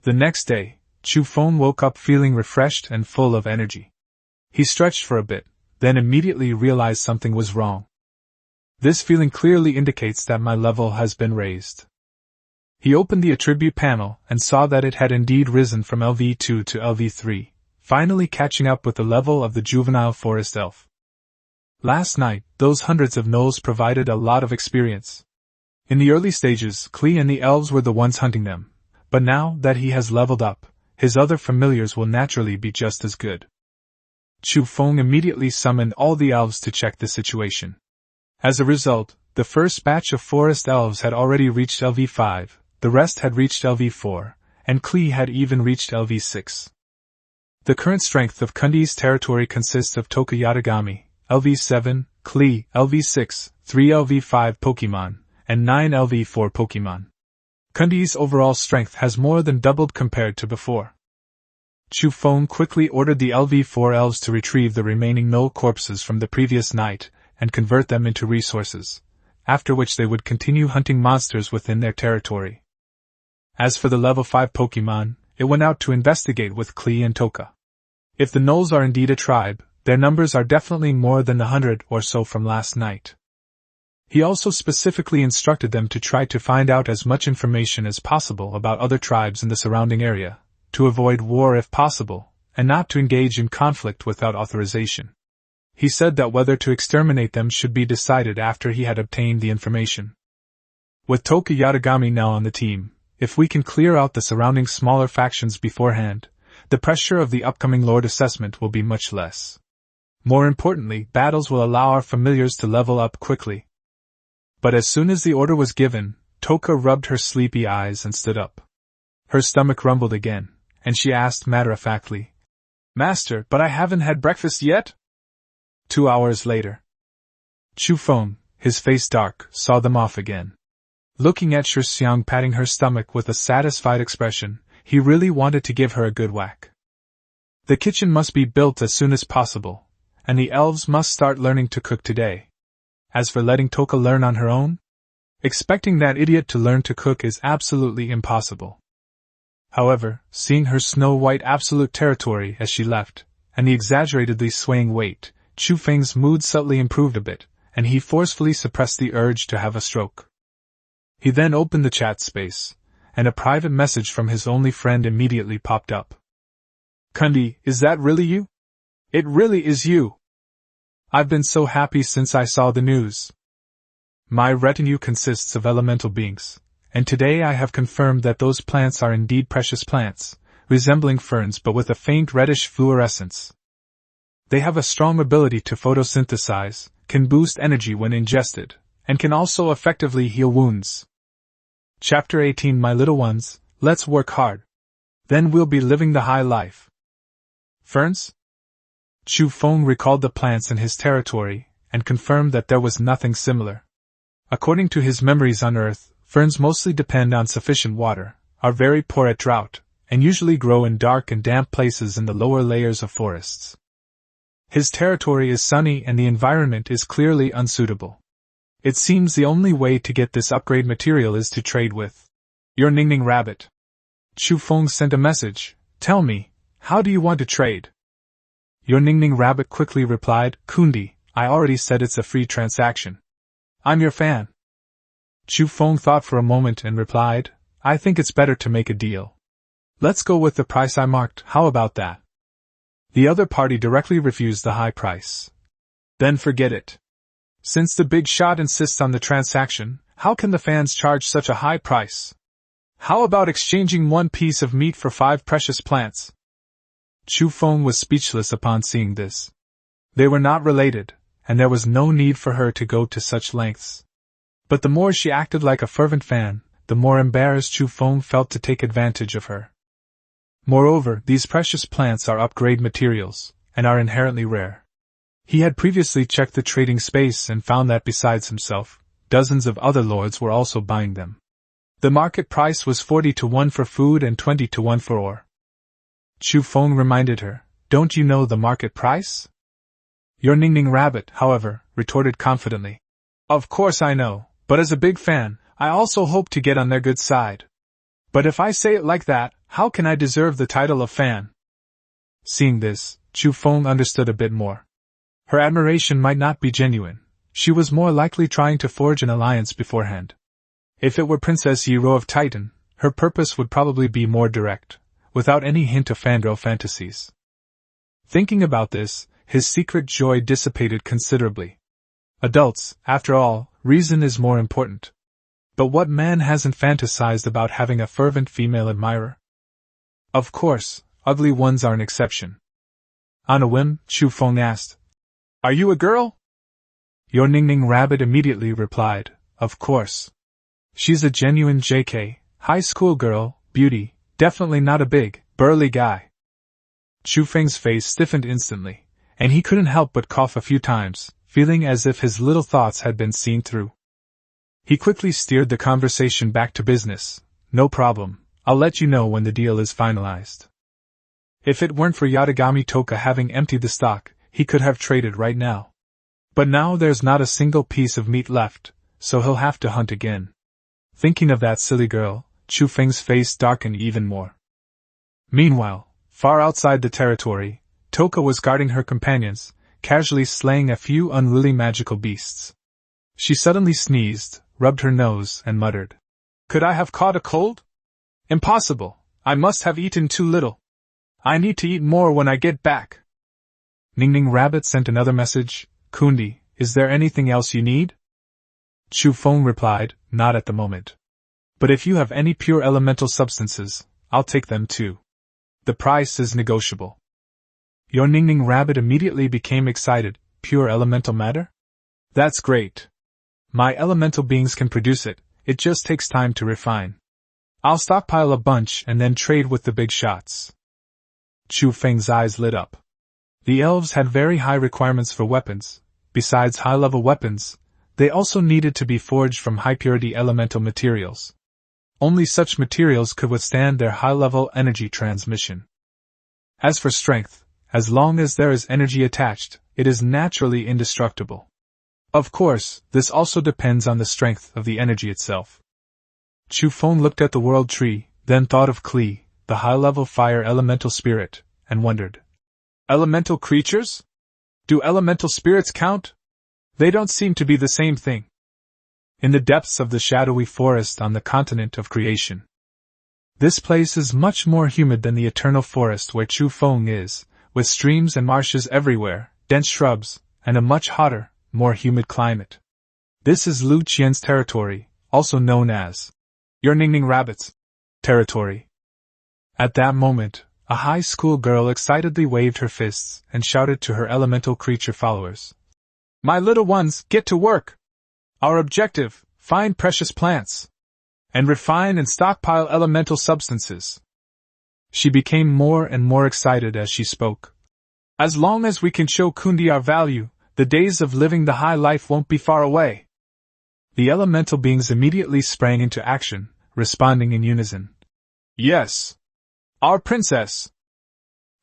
The next day, Chu Feng woke up feeling refreshed and full of energy. He stretched for a bit, then immediately realized something was wrong. This feeling clearly indicates that my level has been raised. He opened the attribute panel and saw that it had indeed risen from LV2 to LV3, finally catching up with the level of the juvenile forest elf. Last night, those hundreds of gnolls provided a lot of experience. In the early stages, Klee and the elves were the ones hunting them, but now that he has leveled up, his other familiars will naturally be just as good. Chu Feng immediately summoned all the elves to check the situation. As a result, the first batch of forest elves had already reached LV5, the rest had reached LV4, and Klee had even reached LV6. The current strength of Kundi's territory consists of Toka Yatagami, LV7, Klee, LV6, 3 LV5 Pokemon, and 9 LV4 Pokemon. Kundi's overall strength has more than doubled compared to before. Chu Feng quickly ordered the LV4 elves to retrieve the remaining gnoll corpses from the previous night and convert them into resources, after which they would continue hunting monsters within their territory. As for the level 5 Pokemon, it went out to investigate with Klee and Toka. If the gnolls are indeed a tribe, their numbers are definitely more than the 100 or so from last night. He also specifically instructed them to try to find out as much information as possible about other tribes in the surrounding area, to avoid war if possible, and not to engage in conflict without authorization. He said that whether to exterminate them should be decided after he had obtained the information. With Toka Yatagami now on the team, if we can clear out the surrounding smaller factions beforehand, the pressure of the upcoming Lord assessment will be much less. More importantly, battles will allow our familiars to level up quickly. But as soon as the order was given, Toka rubbed her sleepy eyes and stood up. Her stomach rumbled again, and she asked matter-of-factly, "Master, but I haven't had breakfast yet?" 2 hours later. Chu Feng, his face dark, saw them off again. Looking at Shi Xiang patting her stomach with a satisfied expression, he really wanted to give her a good whack. The kitchen must be built as soon as possible, and the elves must start learning to cook today. As for letting Toka learn on her own, expecting that idiot to learn to cook is absolutely impossible. However, seeing her snow-white absolute territory as she left, and the exaggeratedly swaying weight, Chu Feng's mood subtly improved a bit, and he forcefully suppressed the urge to have a stroke. He then opened the chat space, and a private message from his only friend immediately popped up. "Kundi, is that really you? It really is you. I've been so happy since I saw the news. My retinue consists of elemental beings, and today I have confirmed that those plants are indeed precious plants, resembling ferns but with a faint reddish fluorescence. They have a strong ability to photosynthesize, can boost energy when ingested, and can also effectively heal wounds. Chapter 18. My little ones, let's work hard. Then we'll be living the high life." Ferns? Chu Feng recalled the plants in his territory, and confirmed that there was nothing similar. According to his memories on Earth, ferns mostly depend on sufficient water, are very poor at drought, and usually grow in dark and damp places in the lower layers of forests. His territory is sunny and the environment is clearly unsuitable. It seems the only way to get this upgrade material is to trade with your Ningning rabbit. Chu Feng sent a message, "Tell me, how do you want to trade?" Your Ningning rabbit quickly replied, "Kundi, I already said it's a free transaction. I'm your fan." Chu Feng thought for a moment and replied, "I think it's better to make a deal. Let's go with the price I marked, how about that?" The other party directly refused the high price. "Then forget it. Since the big shot insists on the transaction, how can the fans charge such a high price? How about exchanging 1 piece of meat for 5 precious plants?" Chu Feng was speechless upon seeing this. They were not related, and there was no need for her to go to such lengths. But the more she acted like a fervent fan, the more embarrassed Chu Feng felt to take advantage of her. Moreover, these precious plants are upgrade materials, and are inherently rare. He had previously checked the trading space and found that besides himself, dozens of other lords were also buying them. The market price was 40 to 1 for food and 20 to 1 for ore. Chu Feng reminded her, "Don't you know the market price?" Your Ningning rabbit, however, retorted confidently, "Of course I know, but as a big fan, I also hope to get on their good side. But if I say it like that, how can I deserve the title of fan?" Seeing this, Chu Feng understood a bit more. Her admiration might not be genuine. She was more likely trying to forge an alliance beforehand. If it were Princess Yiro of Titan, her purpose would probably be more direct, without any hint of fangirl fantasies. Thinking about this, his secret joy dissipated considerably. Adults, after all, reason is more important. But what man hasn't fantasized about having a fervent female admirer? Of course, ugly ones are an exception. On a whim, Chu Feng asked, "Are you a girl?" Your Ningning rabbit immediately replied, "Of course. She's a genuine JK, high school girl, beauty, definitely not a big, burly guy." Chu Feng's face stiffened instantly, and he couldn't help but cough a few times, feeling as if his little thoughts had been seen through. He quickly steered the conversation back to business. "No problem, I'll let you know when the deal is finalized." If it weren't for Yatagami Toka having emptied the stock, he could have traded right now. But now there's not a single piece of meat left, so he'll have to hunt again. Thinking of that silly girl, Chu Feng's face darkened even more. Meanwhile, far outside the territory, Toka was guarding her companions, casually slaying a few unruly magical beasts. She suddenly sneezed, rubbed her nose, and muttered, "Could I have caught a cold? Impossible, I must have eaten too little. I need to eat more when I get back." Ningning Rabbit sent another message, "Kundi, is there anything else you need?" Chu Feng replied, "Not at the moment. But if you have any pure elemental substances, I'll take them too. The price is negotiable." Your Ningning rabbit immediately became excited. Pure elemental matter? That's great. My elemental beings can produce it, it just takes time to refine. I'll stockpile a bunch and then trade with the big shots. Chu Feng's eyes lit up. The elves had very high requirements for weapons. Besides high-level weapons, they also needed to be forged from high-purity elemental materials. Only such materials could withstand their high-level energy transmission. As for strength, as long as there is energy attached, it is naturally indestructible. Of course, this also depends on the strength of the energy itself. Chu Feng looked at the world tree, then thought of Kli, the high-level fire elemental spirit, and wondered. Elemental creatures? Do elemental spirits count? They don't seem to be the same thing. In the depths of the shadowy forest on the continent of creation. This place is much more humid than the eternal forest where Chu Feng is, with streams and marshes everywhere, dense shrubs, and a much hotter, more humid climate. This is Lu Qian's territory, also known as your Ningning Rabbit's territory. At that moment, a high school girl excitedly waved her fists and shouted to her elemental creature followers. My little ones, get to work! Our objective, find precious plants. And refine and stockpile elemental substances. She became more and more excited as she spoke. As long as we can show Kundi our value, the days of living the high life won't be far away. The elemental beings immediately sprang into action, responding in unison. Yes! Our princess!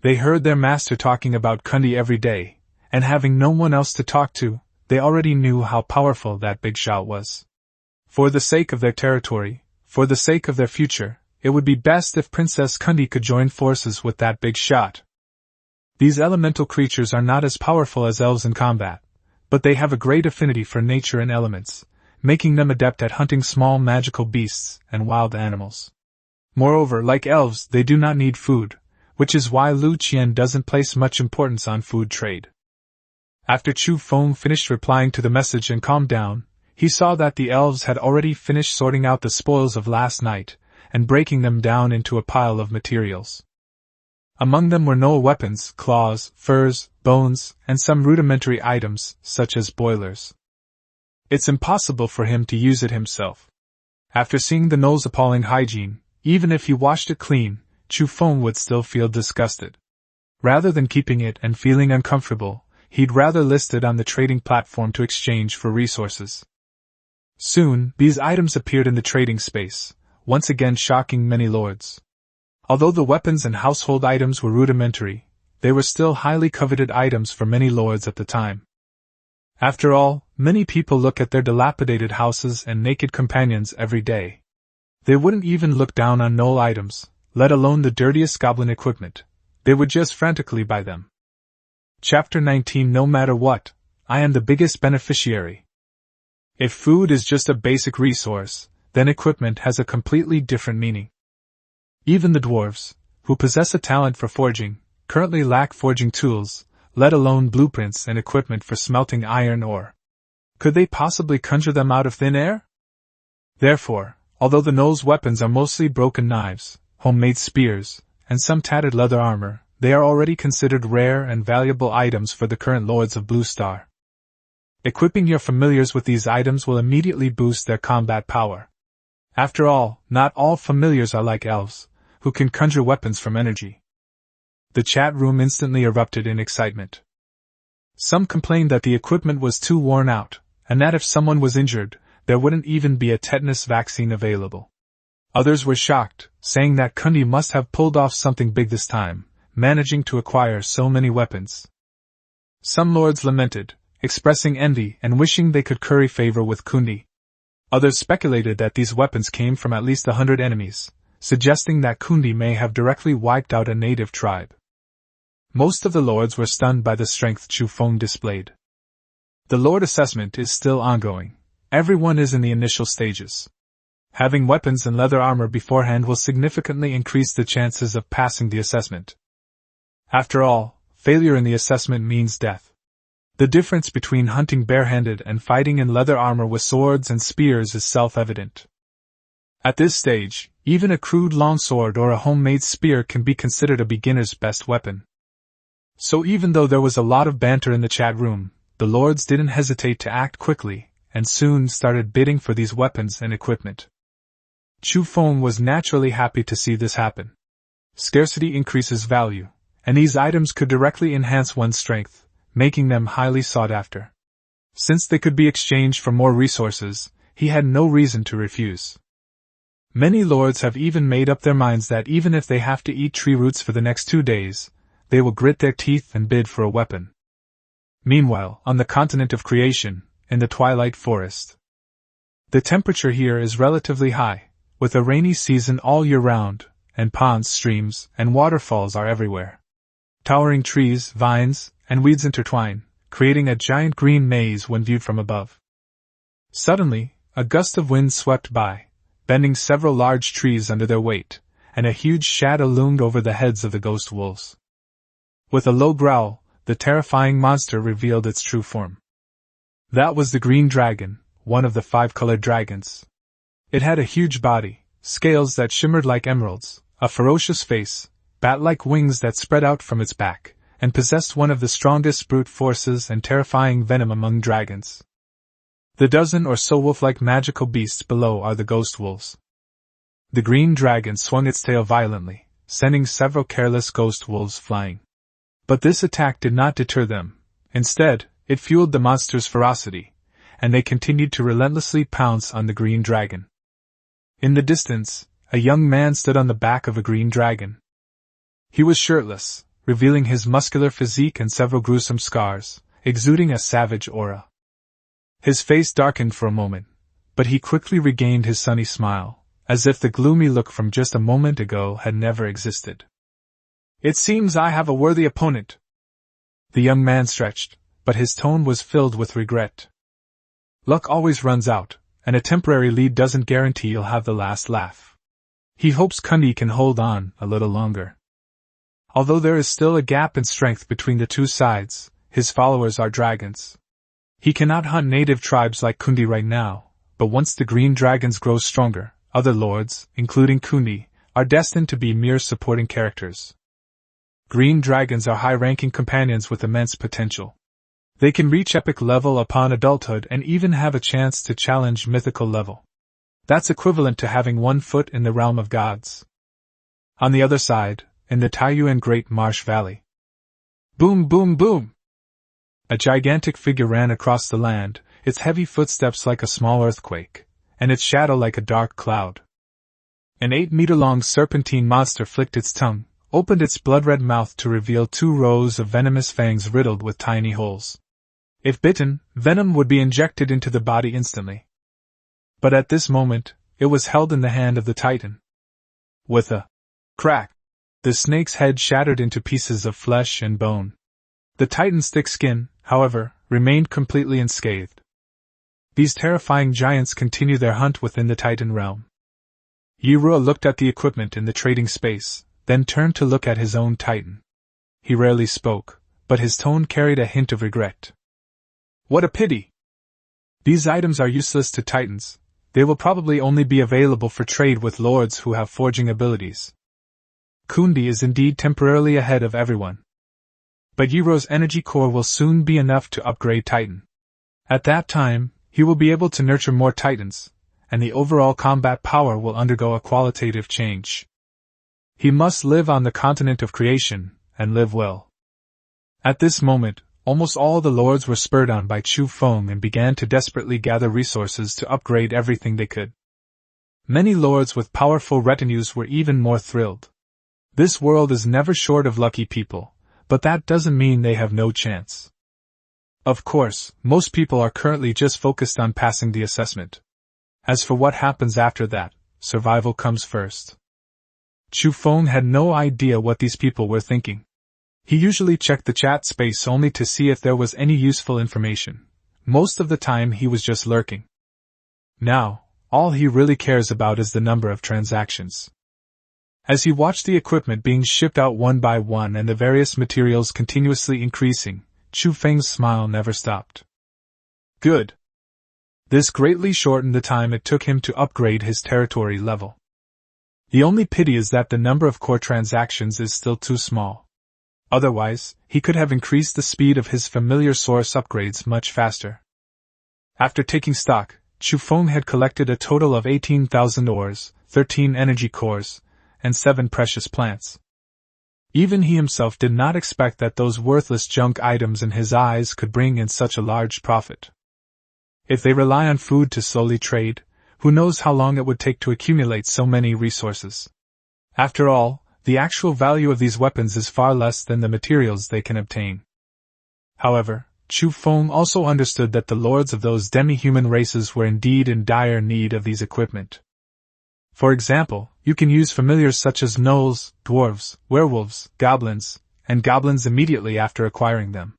They heard their master talking about Kundi every day, and having no one else to talk to, they already knew how powerful that big shot was. For the sake of their territory, for the sake of their future, it would be best if Princess Kundi could join forces with that big shot. These elemental creatures are not as powerful as elves in combat, but they have a great affinity for nature and elements, making them adept at hunting small magical beasts and wild animals. Moreover, like elves, they do not need food, which is why Lu Qian doesn't place much importance on food trade. After Chu Feng finished replying to the message and calmed down, he saw that the elves had already finished sorting out the spoils of last night and breaking them down into a pile of materials. Among them were no weapons, claws, furs, bones, and some rudimentary items, such as boilers. It's impossible for him to use it himself. After seeing the gnoll's appalling hygiene, even if he washed it clean, Chu Feng would still feel disgusted. Rather than keeping it and feeling uncomfortable, he'd rather list it on the trading platform to exchange for resources. Soon, these items appeared in the trading space, once again shocking many lords. Although the weapons and household items were rudimentary, they were still highly coveted items for many lords at the time. After all, many people look at their dilapidated houses and naked companions every day. They wouldn't even look down on gnoll items, let alone the dirtiest goblin equipment. They would just frantically buy them. Chapter 19. No matter what, I am the biggest beneficiary. If food is just a basic resource, then equipment has a completely different meaning. Even the dwarves, who possess a talent for forging, currently lack forging tools, let alone blueprints and equipment for smelting iron ore. Could they possibly conjure them out of thin air? Therefore, although the gnoll's weapons are mostly broken knives, homemade spears, and some tattered leather armor, they are already considered rare and valuable items for the current lords of Blue Star. Equipping your familiars with these items will immediately boost their combat power. After all, not all familiars are like elves, who can conjure weapons from energy. The chat room instantly erupted in excitement. Some complained that the equipment was too worn out, and that if someone was injured, there wouldn't even be a tetanus vaccine available. Others were shocked, saying that Kundi must have pulled off something big this time, managing to acquire so many weapons. Some lords lamented, expressing envy and wishing they could curry favor with Kundi. Others speculated that these weapons came from at least 100 enemies, suggesting that Kundi may have directly wiped out a native tribe. Most of the lords were stunned by the strength Chu Feng displayed. The lord assessment is still ongoing. Everyone is in the initial stages. Having weapons and leather armor beforehand will significantly increase the chances of passing the assessment. After all, failure in the assessment means death. The difference between hunting barehanded and fighting in leather armor with swords and spears is self-evident. At this stage, even a crude longsword or a homemade spear can be considered a beginner's best weapon. So even though there was a lot of banter in the chat room, the lords didn't hesitate to act quickly, and soon started bidding for these weapons and equipment. Chu Feng was naturally happy to see this happen. Scarcity increases value, and these items could directly enhance one's strength, making them highly sought after. Since they could be exchanged for more resources, he had no reason to refuse. Many lords have even made up their minds that even if they have to eat tree roots for the next 2 days, they will grit their teeth and bid for a weapon. Meanwhile, on the continent of creation, in the Twilight Forest, the temperature here is relatively high, with a rainy season all year round, and ponds, streams, and waterfalls are everywhere. Towering trees, vines, and weeds intertwine, creating a giant green maze when viewed from above. Suddenly, a gust of wind swept by, bending several large trees under their weight, and a huge shadow loomed over the heads of the ghost wolves. With a low growl, the terrifying monster revealed its true form. That was the green dragon, one of the 5-colored dragons. It had a huge body, scales that shimmered like emeralds, a ferocious face, bat-like wings that spread out from its back, and possessed one of the strongest brute forces and terrifying venom among dragons. The dozen or so wolf-like magical beasts below are the ghost wolves. The green dragon swung its tail violently, sending several careless ghost wolves flying. But this attack did not deter them. Instead, it fueled the monster's ferocity, and they continued to relentlessly pounce on the green dragon. In the distance, a young man stood on the back of a green dragon. He was shirtless, revealing his muscular physique and several gruesome scars, exuding a savage aura. His face darkened for a moment, but he quickly regained his sunny smile, as if the gloomy look from just a moment ago had never existed. "It seems I have a worthy opponent." The young man stretched, but his tone was filled with regret. Luck always runs out, and a temporary lead doesn't guarantee you'll have the last laugh. He hopes Kundi can hold on a little longer. Although there is still a gap in strength between the two sides, his followers are dragons. He cannot hunt native tribes like Kundi right now, but once the green dragons grow stronger, other lords, including Kundi, are destined to be mere supporting characters. Green dragons are high-ranking companions with immense potential. They can reach epic level upon adulthood and even have a chance to challenge mythical level. That's equivalent to having 1 foot in the realm of gods. On the other side, in the Taiyuan Great Marsh Valley. Boom, boom, boom! A gigantic figure ran across the land, its heavy footsteps like a small earthquake, and its shadow like a dark cloud. An 8-meter-long serpentine monster flicked its tongue, opened its blood-red mouth to reveal 2 rows of venomous fangs riddled with tiny holes. If bitten, venom would be injected into the body instantly. But at this moment, it was held in the hand of the Titan. With a crack, the snake's head shattered into pieces of flesh and bone. The Titan's thick skin, however, remained completely unscathed. These terrifying giants continue their hunt within the Titan realm. Yirua looked at the equipment in the trading space, then turned to look at his own Titan. He rarely spoke, but his tone carried a hint of regret. What a pity! These items are useless to Titans. They will probably only be available for trade with lords who have forging abilities. Kundi is indeed temporarily ahead of everyone. But Yiro's energy core will soon be enough to upgrade Titan. At that time, he will be able to nurture more Titans, and the overall combat power will undergo a qualitative change. He must live on the continent of creation, and live well. At this moment, almost all the lords were spurred on by Chu Feng and began to desperately gather resources to upgrade everything they could. Many lords with powerful retinues were even more thrilled. This world is never short of lucky people, but that doesn't mean they have no chance. Of course, most people are currently just focused on passing the assessment. As for what happens after that, survival comes first. Chu Feng had no idea what these people were thinking. He usually checked the chat space only to see if there was any useful information. Most of the time he was just lurking. Now, all he really cares about is the number of transactions. As he watched the equipment being shipped out one by one and the various materials continuously increasing, Chu Feng's smile never stopped. Good. This greatly shortened the time it took him to upgrade his territory level. The only pity is that the number of core transactions is still too small. Otherwise, he could have increased the speed of his familiar source upgrades much faster. After taking stock, Chu Feng had collected a total of 18,000 ores, 13 energy cores, and 7 precious plants. Even he himself did not expect that those worthless junk items in his eyes could bring in such a large profit. If they rely on food to slowly trade, who knows how long it would take to accumulate so many resources. After all, the actual value of these weapons is far less than the materials they can obtain. However, Chu Feng also understood that the lords of those demi-human races were indeed in dire need of these equipment. For example, you can use familiars such as gnolls, dwarves, werewolves, goblins, and goblins immediately after acquiring them.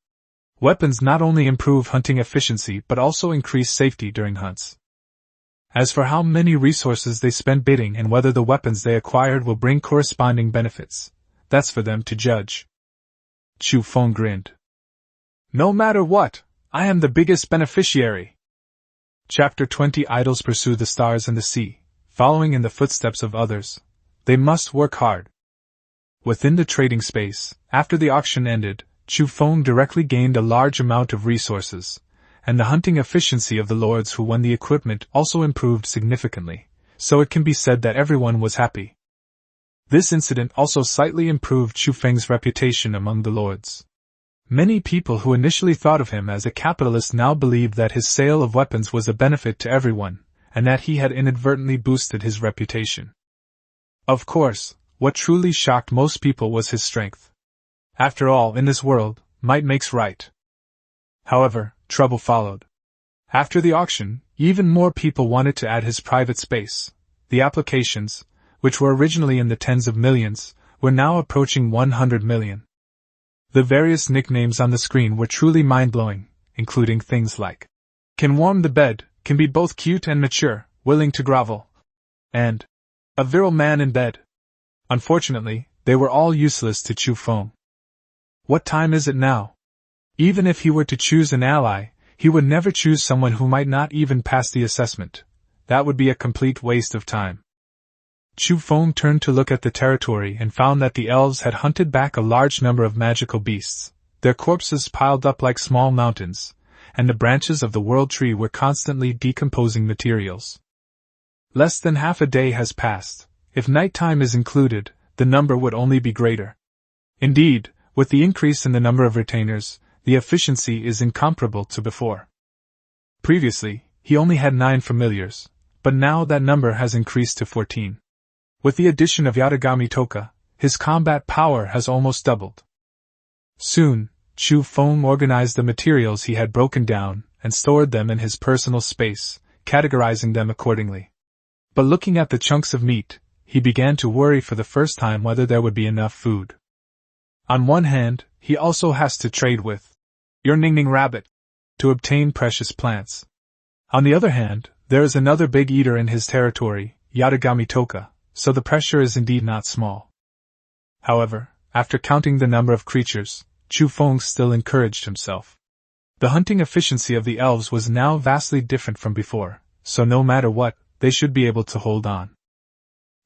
Weapons not only improve hunting efficiency but also increase safety during hunts. As for how many resources they spend bidding and whether the weapons they acquired will bring corresponding benefits, that's for them to judge. Chu Feng grinned. No matter what, I am the biggest beneficiary. Chapter 20 Idols pursue the stars and the sea, following in the footsteps of others. They must work hard. Within the trading space, after the auction ended, Chu Feng directly gained a large amount of resources, and the hunting efficiency of the lords who won the equipment also improved significantly, so it can be said that everyone was happy. This incident also slightly improved Chu Feng's reputation among the lords. Many people who initially thought of him as a capitalist now believed that his sale of weapons was a benefit to everyone, and that he had inadvertently boosted his reputation. Of course, what truly shocked most people was his strength. After all, in this world, might makes right. However, trouble followed. After the auction, even more people wanted to add his private space. The applications, which were originally in the tens of millions, were now approaching 100 million. The various nicknames on the screen were truly mind-blowing, including things like can warm the bed, can be both cute and mature, willing to grovel, and a virile man in bed. Unfortunately, they were all useless to Chu Feng. What time is it now? Even if he were to choose an ally, he would never choose someone who might not even pass the assessment. That would be a complete waste of time. Chu Feng turned to look at the territory and found that the elves had hunted back a large number of magical beasts, their corpses piled up like small mountains, and the branches of the world tree were constantly decomposing materials. Less than half a day has passed. If nighttime is included, the number would only be greater. Indeed, with the increase in the number of retainers, the efficiency is incomparable to before. Previously, he only had 9 familiars, but now that number has increased to 14. With the addition of Yatagami Toka, his combat power has almost doubled. Soon, Chu Feng organized the materials he had broken down and stored them in his personal space, categorizing them accordingly. But looking at the chunks of meat, he began to worry for the first time whether there would be enough food. On one hand, he also has to trade with your Ningning rabbit to obtain precious plants. On the other hand, there is another big eater in his territory, Yatagami Toka, so the pressure is indeed not small. However, after counting the number of creatures, Chu Feng still encouraged himself. The hunting efficiency of the elves was now vastly different from before, so no matter what, they should be able to hold on.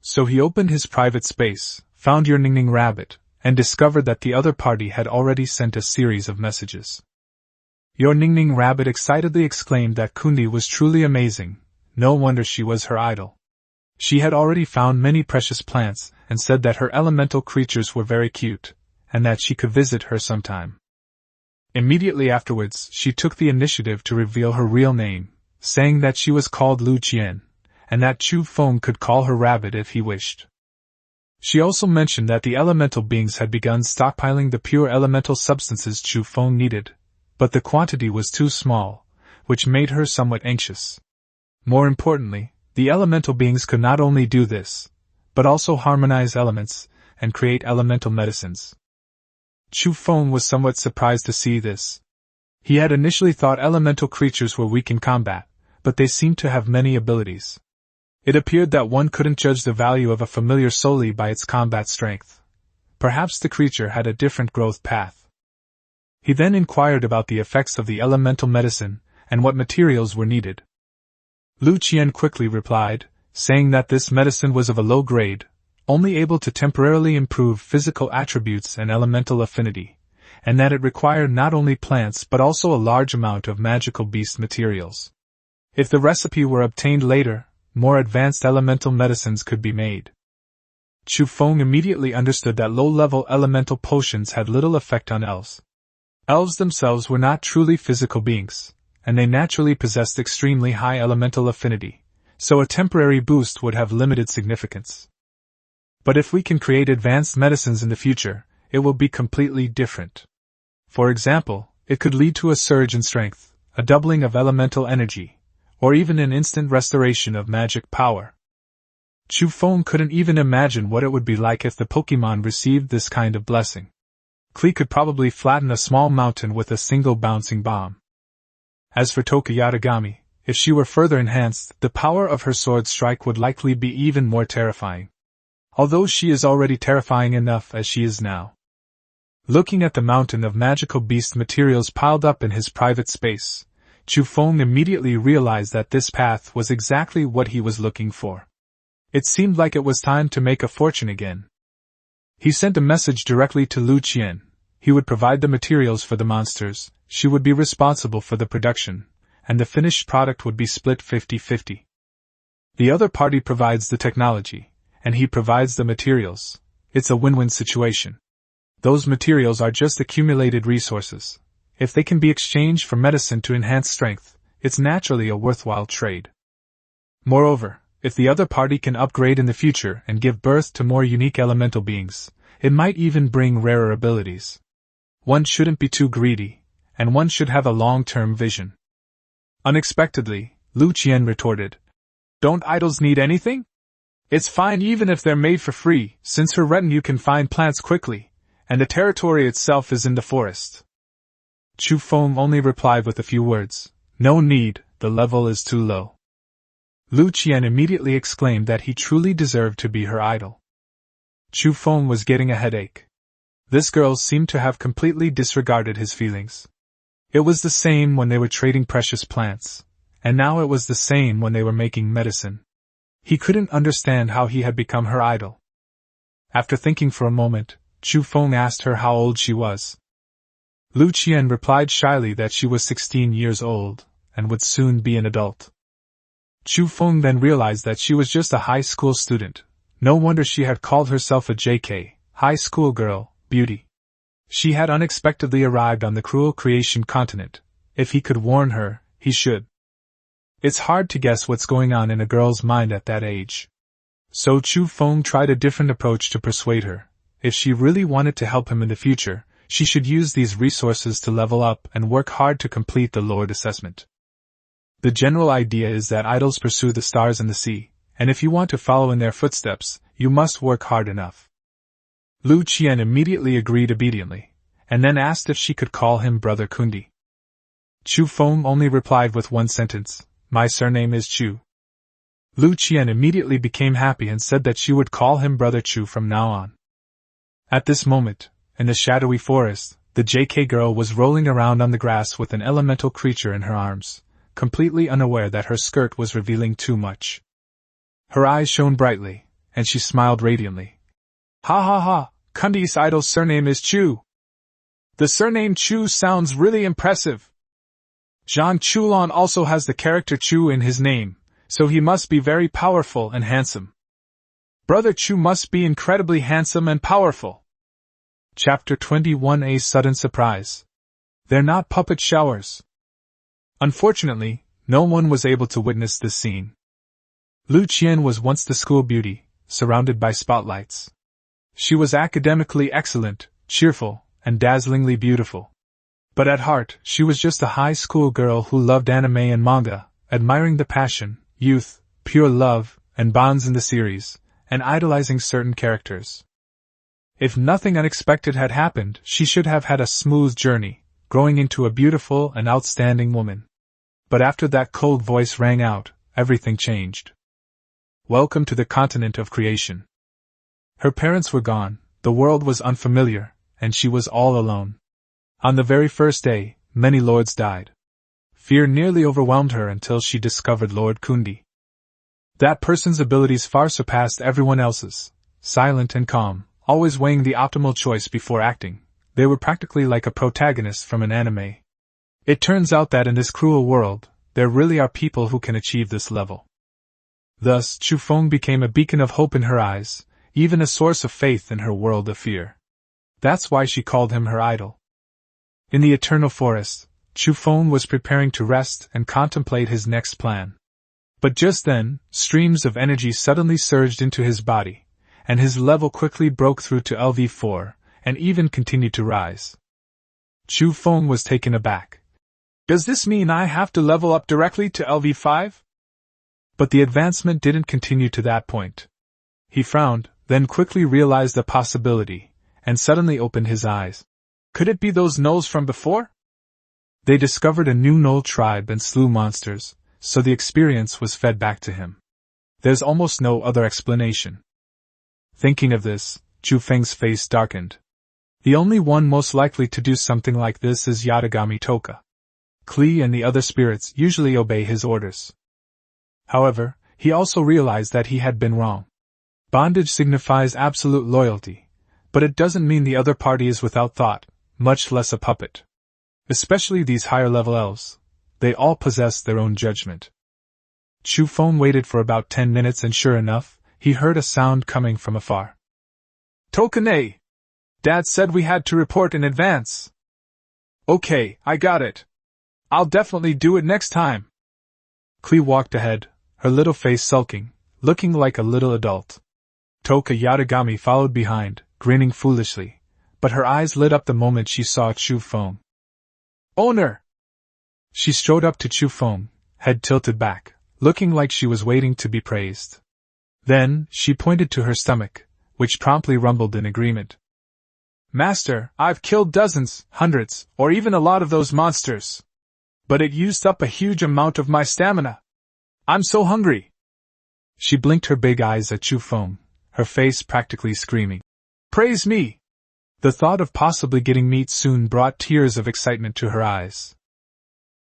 So he opened his private space, found your Ningning rabbit, and discovered that the other party had already sent a series of messages. Your Ningning rabbit excitedly exclaimed that Kundi was truly amazing, no wonder she was her idol. She had already found many precious plants, and said that her elemental creatures were very cute, and that she could visit her sometime. Immediately afterwards, she took the initiative to reveal her real name, saying that she was called Lu Qian, and that Chu Feng could call her rabbit if he wished. She also mentioned that the elemental beings had begun stockpiling the pure elemental substances Chu Feng needed, but the quantity was too small, which made her somewhat anxious. More importantly, the elemental beings could not only do this, but also harmonize elements and create elemental medicines. Chu Feng was somewhat surprised to see this. He had initially thought elemental creatures were weak in combat, but they seemed to have many abilities. It appeared that one couldn't judge the value of a familiar solely by its combat strength. Perhaps the creature had a different growth path. He then inquired about the effects of the elemental medicine and what materials were needed. Lu Qian quickly replied, saying that this medicine was of a low grade, only able to temporarily improve physical attributes and elemental affinity, and that it required not only plants but also a large amount of magical beast materials. If the recipe were obtained later, more advanced elemental medicines could be made. Chu Feng immediately understood that low-level elemental potions had little effect on elves. Elves themselves were not truly physical beings, and they naturally possessed extremely high elemental affinity, so a temporary boost would have limited significance. But if we can create advanced medicines in the future, it will be completely different. For example, it could lead to a surge in strength, a doubling of elemental energy, or even an instant restoration of magic power. Chu Feng couldn't even imagine what it would be like if the Pokémon received this kind of blessing. Klee could probably flatten a small mountain with a single bouncing bomb. As for Tokuyatagami, if she were further enhanced, the power of her sword strike would likely be even more terrifying. Although she is already terrifying enough as she is now. Looking at the mountain of magical beast materials piled up in his private space, Chu Feng immediately realized that this path was exactly what he was looking for. It seemed like it was time to make a fortune again. He sent a message directly to Lu Qian. He would provide the materials for the monsters, she would be responsible for the production, and the finished product would be split 50-50. The other party provides the technology, and he provides the materials. It's a win-win situation. Those materials are just accumulated resources. If they can be exchanged for medicine to enhance strength, it's naturally a worthwhile trade. Moreover, if the other party can upgrade in the future and give birth to more unique elemental beings, it might even bring rarer abilities. One shouldn't be too greedy, and one should have a long-term vision. Unexpectedly, Lu Qian retorted, "Don't idols need anything? It's fine even if they're made for free, since her retinue can find plants quickly, and the territory itself is in the forest." Chu Feng only replied with a few words, "No need, the level is too low." Lu Qian immediately exclaimed that he truly deserved to be her idol. Chu Feng was getting a headache. This girl seemed to have completely disregarded his feelings. It was the same when they were trading precious plants, and now it was the same when they were making medicine. He couldn't understand how he had become her idol. After thinking for a moment, Chu Feng asked her how old she was. Lu Qian replied shyly that she was 16 years old, and would soon be an adult. Chu Feng then realized that she was just a high school student. No wonder she had called herself a JK, high school girl, beauty. She had unexpectedly arrived on the cruel creation continent. If he could warn her, he should. It's hard to guess what's going on in a girl's mind at that age. So Chu Feng tried a different approach to persuade her. If she really wanted to help him in the future, she should use these resources to level up and work hard to complete the Lord assessment. The general idea is that idols pursue the stars and the sea, and if you want to follow in their footsteps, you must work hard enough. Lu Qian immediately agreed obediently, and then asked if she could call him Brother Kundi. Chu Feng only replied with one sentence, "My surname is Chu." Lu Qian immediately became happy and said that she would call him Brother Chu from now on. At this moment, in the shadowy forest, the JK girl was rolling around on the grass with an elemental creature in her arms, completely unaware that her skirt was revealing too much. Her eyes shone brightly, and she smiled radiantly. "Ha ha ha, Kundi's idol's surname is Chu. The surname Chu sounds really impressive. Zhang Chulon also has the character Chu in his name, so he must be very powerful and handsome. Brother Chu must be incredibly handsome and powerful." Chapter 21: A Sudden Surprise. They're not puppet showers. Unfortunately, no one was able to witness this scene. Lu Qian was once the school beauty, surrounded by spotlights. She was academically excellent, cheerful, and dazzlingly beautiful. But at heart, she was just a high school girl who loved anime and manga, admiring the passion, youth, pure love, and bonds in the series, and idolizing certain characters. If nothing unexpected had happened, she should have had a smooth journey, growing into a beautiful and outstanding woman. But after that cold voice rang out, everything changed. Welcome to the continent of creation. Her parents were gone, the world was unfamiliar, and she was all alone. On the very first day, many lords died. Fear nearly overwhelmed her until she discovered Lord Kundi. That person's abilities far surpassed everyone else's, silent and calm, always weighing the optimal choice before acting. They were practically like a protagonist from an anime. It turns out that in this cruel world, there really are people who can achieve this level. Thus, Chu Feng became a beacon of hope in her eyes, even a source of faith in her world of fear. That's why she called him her idol. In the eternal forest, Chu Feng was preparing to rest and contemplate his next plan. But just then, streams of energy suddenly surged into his body, and his level quickly broke through to LV4, and even continued to rise. Chu Feng was taken aback. Does this mean I have to level up directly to LV5? But the advancement didn't continue to that point. He frowned, then quickly realized the possibility, and suddenly opened his eyes. Could it be those gnolls from before? They discovered a new gnoll tribe and slew monsters, so the experience was fed back to him. There's almost no other explanation. Thinking of this, Chu Feng's face darkened. The only one most likely to do something like this is Yatagami Toka. Klee and the other spirits usually obey his orders. However, he also realized that he had been wrong. Bondage signifies absolute loyalty, but it doesn't mean the other party is without thought, much less a puppet. Especially these higher-level elves. They all possess their own judgment. Chu Feng waited for about 10 minutes and sure enough, he heard a sound coming from afar. Tokane! Dad said we had to report in advance. Okay, I got it. I'll definitely do it next time. Klee walked ahead, her little face sulking, looking like a little adult. Toka Yatagami followed behind, grinning foolishly, but her eyes lit up the moment she saw Chu Feng. Owner! She strode up to Chu Feng, head tilted back, looking like she was waiting to be praised. Then, she pointed to her stomach, which promptly rumbled in agreement. Master, I've killed dozens, hundreds, or even a lot of those monsters. But it used up a huge amount of my stamina. I'm so hungry. She blinked her big eyes at Chu Feng, her face practically screaming. Praise me! The thought of possibly getting meat soon brought tears of excitement to her eyes.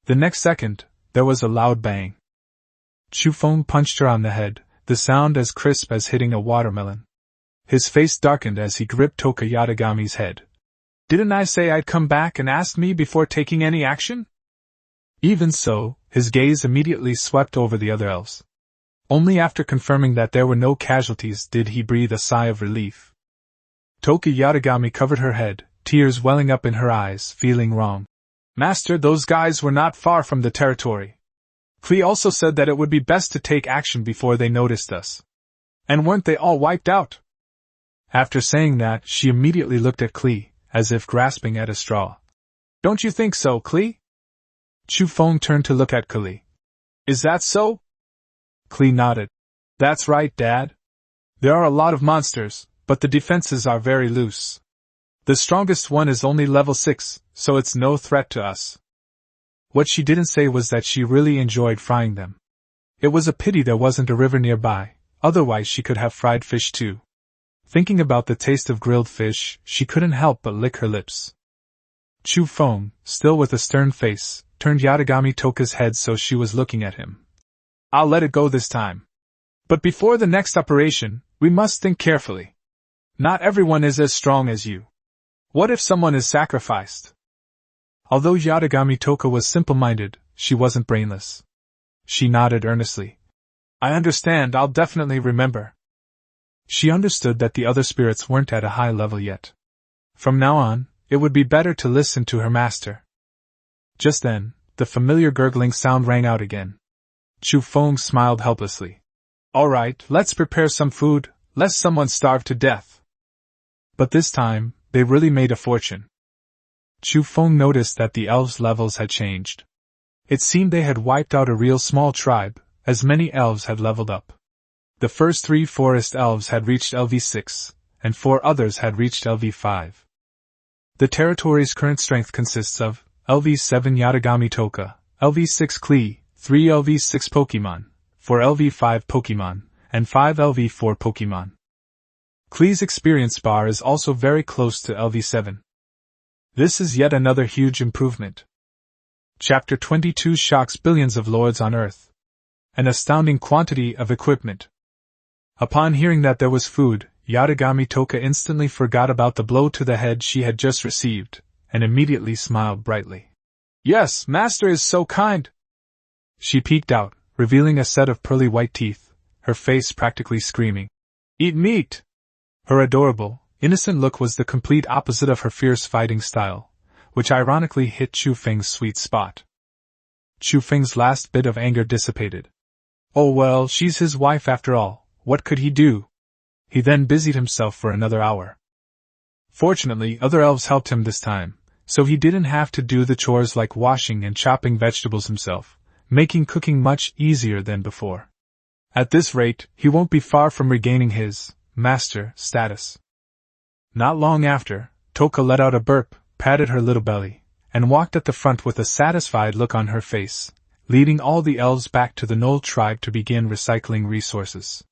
The next second, there was a loud bang. Chu Feng punched her on the head, the sound as crisp as hitting a watermelon. His face darkened as he gripped Toka Yatagami's head. Didn't I say I'd come back and ask me before taking any action? Even so, his gaze immediately swept over the other elves. Only after confirming that there were no casualties did he breathe a sigh of relief. Toka Yatagami covered her head, tears welling up in her eyes, feeling wrong. Master, those guys were not far from the territory. Klee also said that it would be best to take action before they noticed us. And weren't they all wiped out? After saying that, she immediately looked at Klee, as if grasping at a straw. Don't you think so, Klee? Chu Feng turned to look at Klee. Is that so? Klee nodded. That's right, Dad. There are a lot of monsters, but the defenses are very loose. The strongest one is only level 6, so it's no threat to us. What she didn't say was that she really enjoyed frying them. It was a pity there wasn't a river nearby, otherwise she could have fried fish too. Thinking about the taste of grilled fish, she couldn't help but lick her lips. Chu Feng, still with a stern face, turned Yatagami Toka's head so she was looking at him. I'll let it go this time. But before the next operation, we must think carefully. Not everyone is as strong as you. What if someone is sacrificed? Although Yatagami Toka was simple-minded, she wasn't brainless. She nodded earnestly. I understand, I'll definitely remember. She understood that the other spirits weren't at a high level yet. From now on, it would be better to listen to her master. Just then, the familiar gurgling sound rang out again. Chu Feng smiled helplessly. All right, let's prepare some food, lest someone starve to death. But this time, they really made a fortune. Chu Feng noticed that the elves' levels had changed. It seemed they had wiped out a real small tribe, as many elves had leveled up. The first 3 forest elves had reached LV6, and 4 others had reached LV5. The territory's current strength consists of LV7 Yatagami Toka, LV6 Klee, 3 LV6 Pokemon, 4 LV5 Pokemon, and 5 LV4 Pokemon. Klee's experience bar is also very close to LV7. This is yet another huge improvement. Chapter 22 shocks billions of lords on Earth. An astounding quantity of equipment. Upon hearing that there was food, Yatagami Toka instantly forgot about the blow to the head she had just received, and immediately smiled brightly. Yes, master is so kind! She peeked out, revealing a set of pearly white teeth, her face practically screaming. Eat meat! Her adorable, innocent look was the complete opposite of her fierce fighting style, which ironically hit Chu Feng's sweet spot. Chu Feng's last bit of anger dissipated. Oh well, she's his wife after all, what could he do? He then busied himself for another hour. Fortunately, other elves helped him this time, so he didn't have to do the chores like washing and chopping vegetables himself, making cooking much easier than before. At this rate, he won't be far from regaining his master status. Not long after, Toka let out a burp, patted her little belly, and walked at the front with a satisfied look on her face, leading all the elves back to the Knoll tribe to begin recycling resources.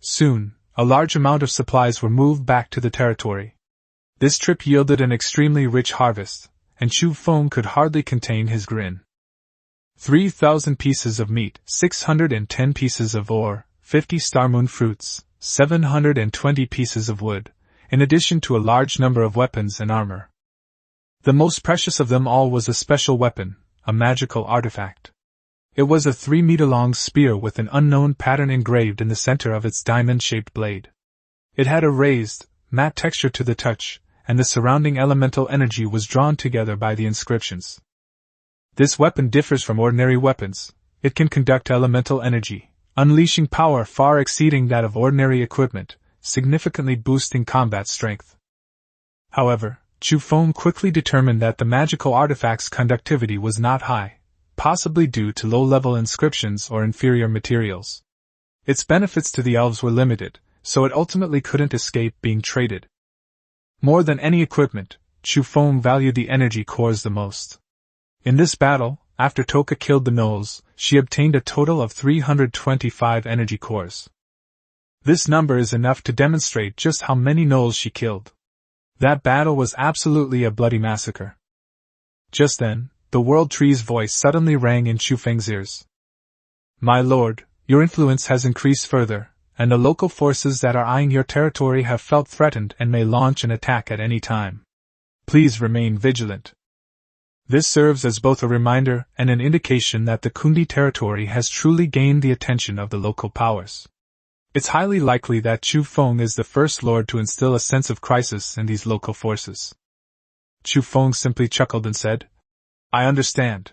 Soon, a large amount of supplies were moved back to the territory. This trip yielded an extremely rich harvest, and Chu Feng could hardly contain his grin. 3,000 pieces of meat, 610 pieces of ore, 50 starmoon fruits, 720 pieces of wood, in addition to a large number of weapons and armor. The most precious of them all was a special weapon, a magical artifact. It was a 3-meter-long spear with an unknown pattern engraved in the center of its diamond-shaped blade. It had a raised, matte texture to the touch, and the surrounding elemental energy was drawn together by the inscriptions. This weapon differs from ordinary weapons. It can conduct elemental energy, unleashing power far exceeding that of ordinary equipment, significantly boosting combat strength. However, Chu Feng quickly determined that the magical artifact's conductivity was not high, possibly due to low-level inscriptions or inferior materials. Its benefits to the elves were limited, so it ultimately couldn't escape being traded. More than any equipment, Chu Feng valued the energy cores the most. In this battle, after Toka killed the gnolls, she obtained a total of 325 energy cores. This number is enough to demonstrate just how many gnolls she killed. That battle was absolutely a bloody massacre. Just then, the World Tree's voice suddenly rang in Chu Feng's ears. My lord, your influence has increased further, and the local forces that are eyeing your territory have felt threatened and may launch an attack at any time. Please remain vigilant. This serves as both a reminder and an indication that the Kundi territory has truly gained the attention of the local powers. It's highly likely that Chu Feng is the first lord to instill a sense of crisis in these local forces. Chu Feng simply chuckled and said, I understand.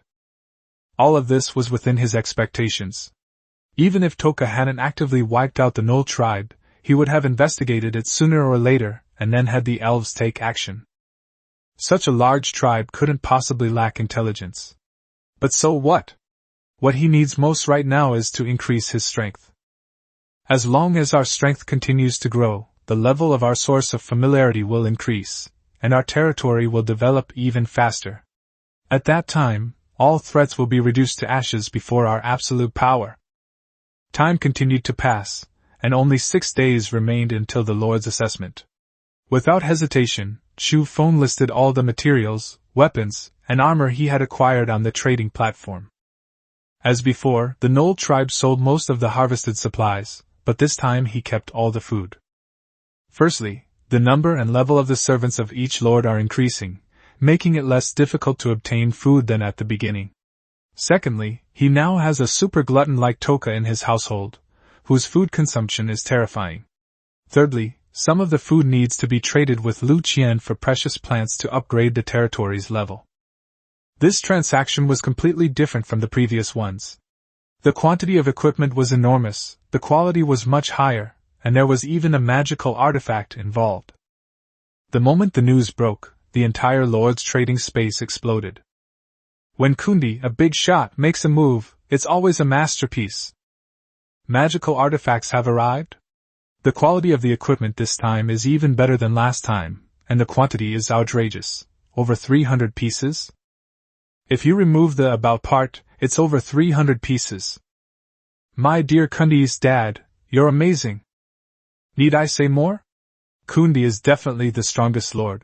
All of this was within his expectations. Even if Toka hadn't actively wiped out the Knoll tribe, he would have investigated it sooner or later and then had the elves take action. Such a large tribe couldn't possibly lack intelligence. But so what? What he needs most right now is to increase his strength. As long as our strength continues to grow, the level of our source of familiarity will increase, and our territory will develop even faster. At that time, all threats will be reduced to ashes before our absolute power. Time continued to pass, and only 6 days remained until the Lord's assessment. Without hesitation, Chu Feng listed all the materials, weapons, and armor he had acquired on the trading platform. As before, the Knoll tribe sold most of the harvested supplies, but this time he kept all the food. Firstly, the number and level of the servants of each lord are increasing, making it less difficult to obtain food than at the beginning. Secondly, he now has a super glutton like Toka in his household, whose food consumption is terrifying. Thirdly, some of the food needs to be traded with Lu Qian for precious plants to upgrade the territory's level. This transaction was completely different from the previous ones. The quantity of equipment was enormous, the quality was much higher, and there was even a magical artifact involved. The moment the news broke, the entire Lord's trading space exploded. When Kundi, a big shot, makes a move, it's always a masterpiece. Magical artifacts have arrived? The quality of the equipment this time is even better than last time, and the quantity is outrageous. Over 300 pieces? If you remove the about part, it's over 300 pieces. My dear Kundi's dad, you're amazing. Need I say more? Kundi is definitely the strongest lord.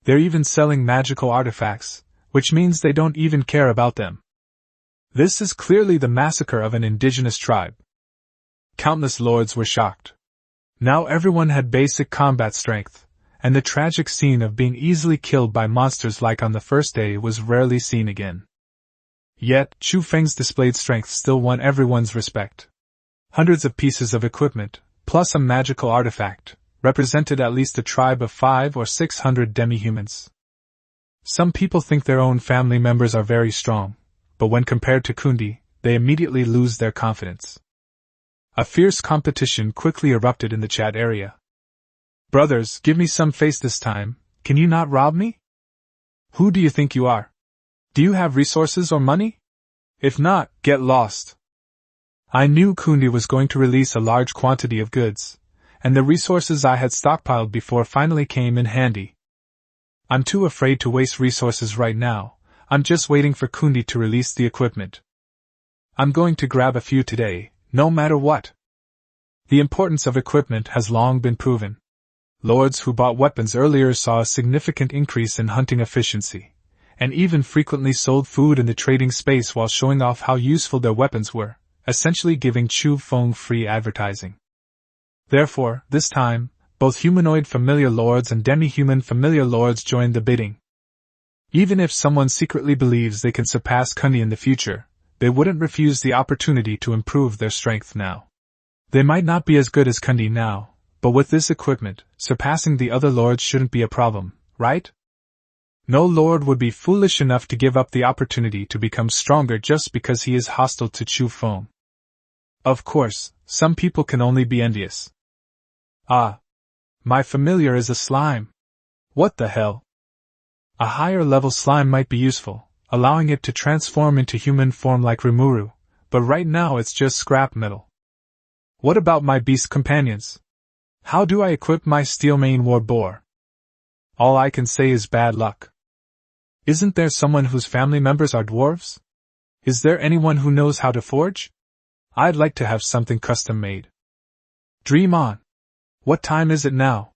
They're even selling magical artifacts, which means they don't even care about them. This is clearly the massacre of an indigenous tribe. Countless lords were shocked. Now everyone had basic combat strength, and the tragic scene of being easily killed by monsters like on the first day was rarely seen again. Yet, Chu Feng's displayed strength still won everyone's respect. Hundreds of pieces of equipment, plus a magical artifact, represented at least a tribe of 500 or 600 demi-humans. Some people think their own family members are very strong, but when compared to Kundi, they immediately lose their confidence. A fierce competition quickly erupted in the chat area. Brothers, give me some face this time, can you not rob me? Who do you think you are? Do you have resources or money? If not, get lost. I knew Kundi was going to release a large quantity of goods, and the resources I had stockpiled before finally came in handy. I'm too afraid to waste resources right now, I'm just waiting for Kundi to release the equipment. I'm going to grab a few today, no matter what. The importance of equipment has long been proven. Lords who bought weapons earlier saw a significant increase in hunting efficiency, and even frequently sold food in the trading space while showing off how useful their weapons were, essentially giving Chu Feng free advertising. Therefore, this time, both humanoid familiar lords and demi-human familiar lords joined the bidding. Even if someone secretly believes they can surpass Kundi in the future, they wouldn't refuse the opportunity to improve their strength now. They might not be as good as Kundi now, but with this equipment, surpassing the other lords shouldn't be a problem, right? No lord would be foolish enough to give up the opportunity to become stronger just because he is hostile to Chu Feng. Of course, some people can only be envious. Ah, my familiar is a slime. What the hell? A higher level slime might be useful, allowing it to transform into human form like Rimuru, but right now it's just scrap metal. What about my beast companions? How do I equip my Steelmane War Boar? All I can say is bad luck. Isn't there someone whose family members are dwarves? Is there anyone who knows how to forge? I'd like to have something custom made. Dream on. What time is it now?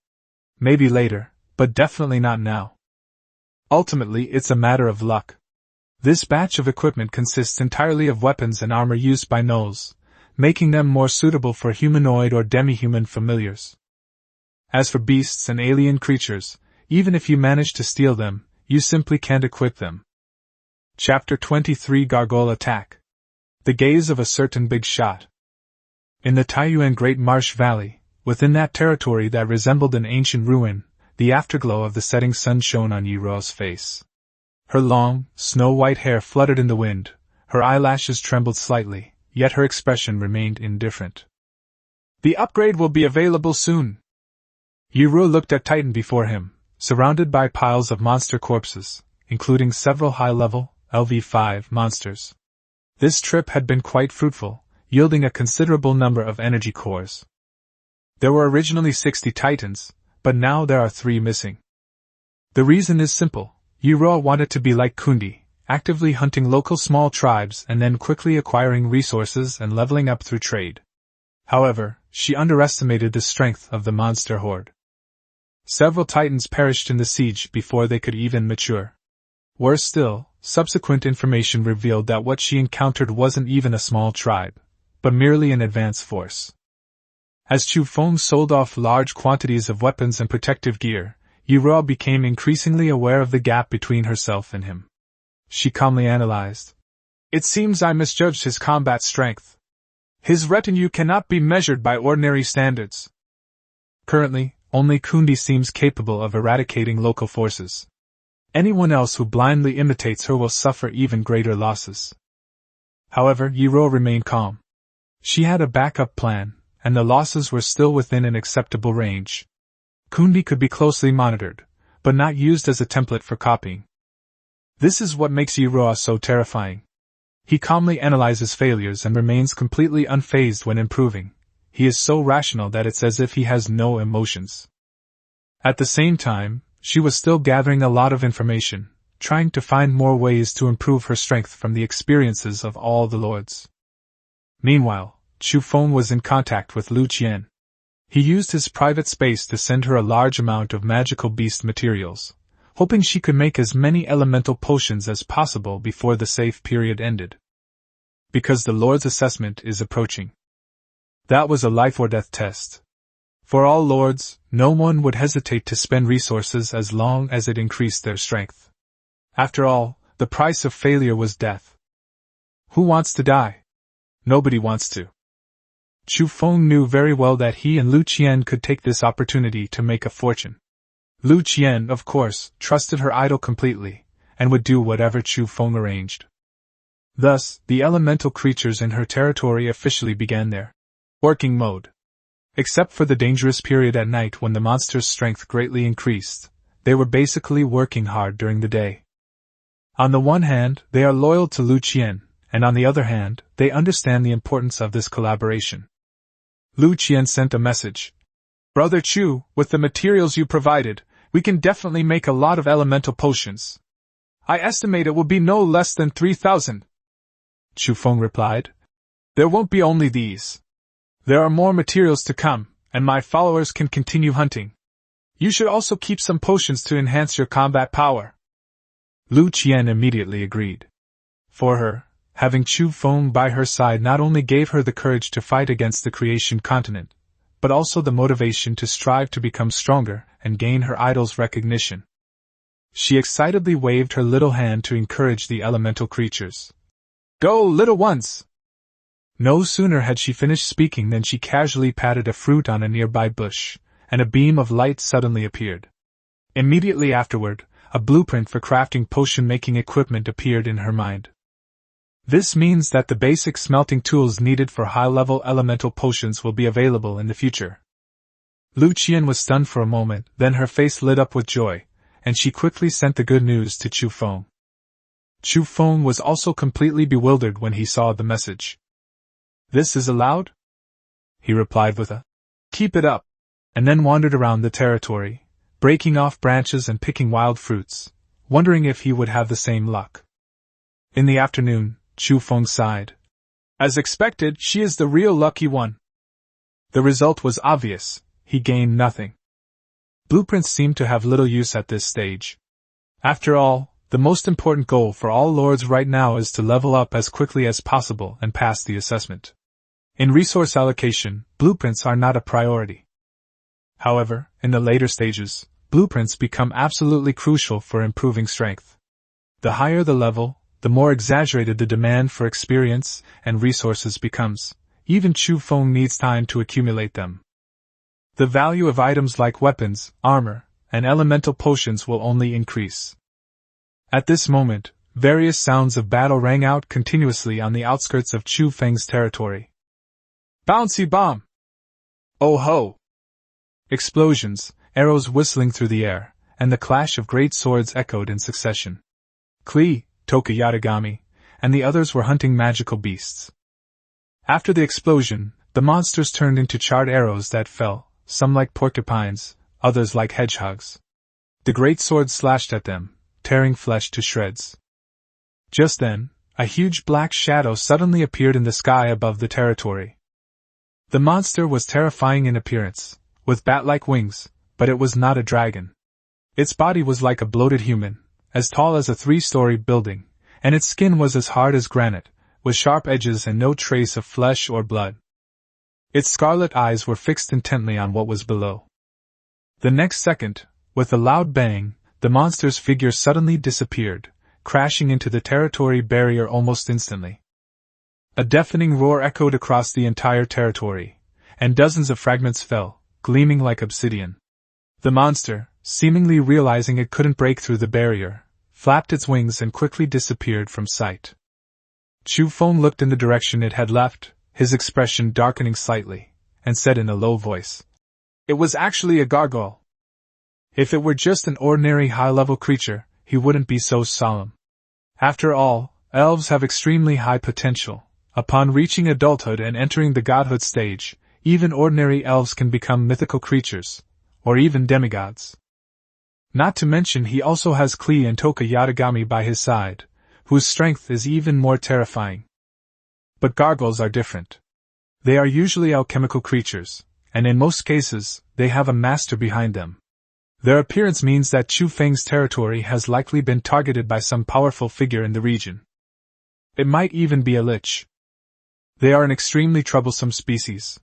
Maybe later, but definitely not now. Ultimately, it's a matter of luck. This batch of equipment consists entirely of weapons and armor used by gnolls, making them more suitable for humanoid or demi-human familiars. As for beasts and alien creatures, even if you manage to steal them, you simply can't equip them. Chapter 23 Gargoyle Attack. The Gaze of a Certain Big Shot. In the Taiyuan Great Marsh Valley, within that territory that resembled an ancient ruin, the afterglow of the setting sun shone on Yiruo's face. Her long, snow-white hair fluttered in the wind, her eyelashes trembled slightly, yet her expression remained indifferent. The upgrade will be available soon. Yiruo looked at Titan before him, surrounded by piles of monster corpses, including several high-level, LV5 monsters. This trip had been quite fruitful, yielding a considerable number of energy cores. There were originally 60 Titans, but now there are 3 missing. The reason is simple. Yiruo wanted to be like Kundi, actively hunting local small tribes and then quickly acquiring resources and leveling up through trade. However, she underestimated the strength of the monster horde. Several Titans perished in the siege before they could even mature. Worse still, subsequent information revealed that what she encountered wasn't even a small tribe, but merely an advance force. As Chu Feng sold off large quantities of weapons and protective gear, Yiruo became increasingly aware of the gap between herself and him. She calmly analyzed. It seems I misjudged his combat strength. His retinue cannot be measured by ordinary standards. Currently, only Kundi seems capable of eradicating local forces. Anyone else who blindly imitates her will suffer even greater losses. However, Yiruo remained calm. She had a backup plan, and the losses were still within an acceptable range. Kundi could be closely monitored, but not used as a template for copying. This is what makes Yiruo so terrifying. He calmly analyzes failures and remains completely unfazed when improving. He is so rational that it's as if he has no emotions. At the same time, she was still gathering a lot of information, trying to find more ways to improve her strength from the experiences of all the lords. Meanwhile, Chu Feng was in contact with Lu Qian. He used his private space to send her a large amount of magical beast materials, hoping she could make as many elemental potions as possible before the safe period ended. Because the Lord's assessment is approaching. That was a life-or-death test. For all lords, no one would hesitate to spend resources as long as it increased their strength. After all, the price of failure was death. Who wants to die? Nobody wants to. Chu Feng knew very well that he and Lu Qian could take this opportunity to make a fortune. Lu Qian, of course, trusted her idol completely, and would do whatever Chu Feng arranged. Thus, the elemental creatures in her territory officially began their working mode. Except for the dangerous period at night when the monster's strength greatly increased, they were basically working hard during the day. On the one hand, they are loyal to Lu Qian, and on the other hand, they understand the importance of this collaboration. Lu Qian sent a message. Brother Chu, with the materials you provided, we can definitely make a lot of elemental potions. I estimate it will be no less than 3,000. Chu Feng replied. There won't be only these. There are more materials to come, and my followers can continue hunting. You should also keep some potions to enhance your combat power. Lu Qian immediately agreed. For her, having Chu Feng by her side not only gave her the courage to fight against the creation continent, but also the motivation to strive to become stronger and gain her idol's recognition. She excitedly waved her little hand to encourage the elemental creatures. Go, little ones! No sooner had she finished speaking than she casually patted a fruit on a nearby bush, and a beam of light suddenly appeared. Immediately afterward, a blueprint for crafting potion-making equipment appeared in her mind. This means that the basic smelting tools needed for high-level elemental potions will be available in the future. Lu Qian was stunned for a moment, then her face lit up with joy, and she quickly sent the good news to Chu Feng. Chu Feng was also completely bewildered when he saw the message. This is allowed? He replied with a keep it up, and then wandered around the territory, breaking off branches and picking wild fruits, wondering if he would have the same luck. In the afternoon, Chu Feng sighed. As expected, she is the real lucky one. The result was obvious, he gained nothing. Blueprints seemed to have little use at this stage. After all, the most important goal for all lords right now is to level up as quickly as possible and pass the assessment. In resource allocation, blueprints are not a priority. However, in the later stages, blueprints become absolutely crucial for improving strength. The higher the level, the more exaggerated the demand for experience and resources becomes. Even Chu Feng needs time to accumulate them. The value of items like weapons, armor, and elemental potions will only increase. At this moment, various sounds of battle rang out continuously on the outskirts of Chu Feng's territory. Bouncy bomb! Oh ho! Explosions, arrows whistling through the air, and the clash of great swords echoed in succession. Klee, Toka Yatagami, and the others were hunting magical beasts. After the explosion, the monsters turned into charred arrows that fell, some like porcupines, others like hedgehogs. The great swords slashed at them, tearing flesh to shreds. Just then, a huge black shadow suddenly appeared in the sky above the territory. The monster was terrifying in appearance, with bat-like wings, but it was not a dragon. Its body was like a bloated human, as tall as a 3-story building, and its skin was as hard as granite, with sharp edges and no trace of flesh or blood. Its scarlet eyes were fixed intently on what was below. The next second, with a loud bang, the monster's figure suddenly disappeared, crashing into the territory barrier almost instantly. A deafening roar echoed across the entire territory, and dozens of fragments fell, gleaming like obsidian. The monster, seemingly realizing it couldn't break through the barrier, flapped its wings and quickly disappeared from sight. Chu Feng looked in the direction it had left, his expression darkening slightly, and said in a low voice, "It was actually a gargoyle. If it were just an ordinary high-level creature, he wouldn't be so solemn. After all, elves have extremely high potential. Upon reaching adulthood and entering the godhood stage, even ordinary elves can become mythical creatures, or even demigods. Not to mention he also has Klee and Toka Yatagami by his side, whose strength is even more terrifying. But gargoyles are different. They are usually alchemical creatures, and in most cases, they have a master behind them. Their appearance means that Chu Feng's territory has likely been targeted by some powerful figure in the region. It might even be a lich. They are an extremely troublesome species.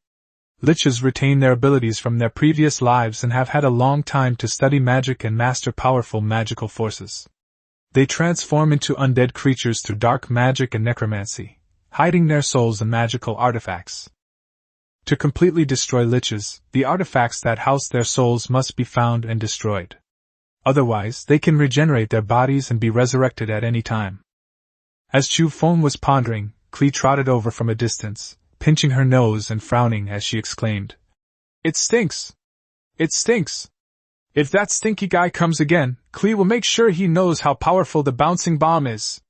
Liches retain their abilities from their previous lives and have had a long time to study magic and master powerful magical forces. They transform into undead creatures through dark magic and necromancy, hiding their souls in magical artifacts. To completely destroy liches, the artifacts that house their souls must be found and destroyed. Otherwise, they can regenerate their bodies and be resurrected at any time. As Chu Feng was pondering, Klee trotted over from a distance, pinching her nose and frowning as she exclaimed, "It stinks! It stinks! If that stinky guy comes again, Klee will make sure he knows how powerful the bouncing bomb is."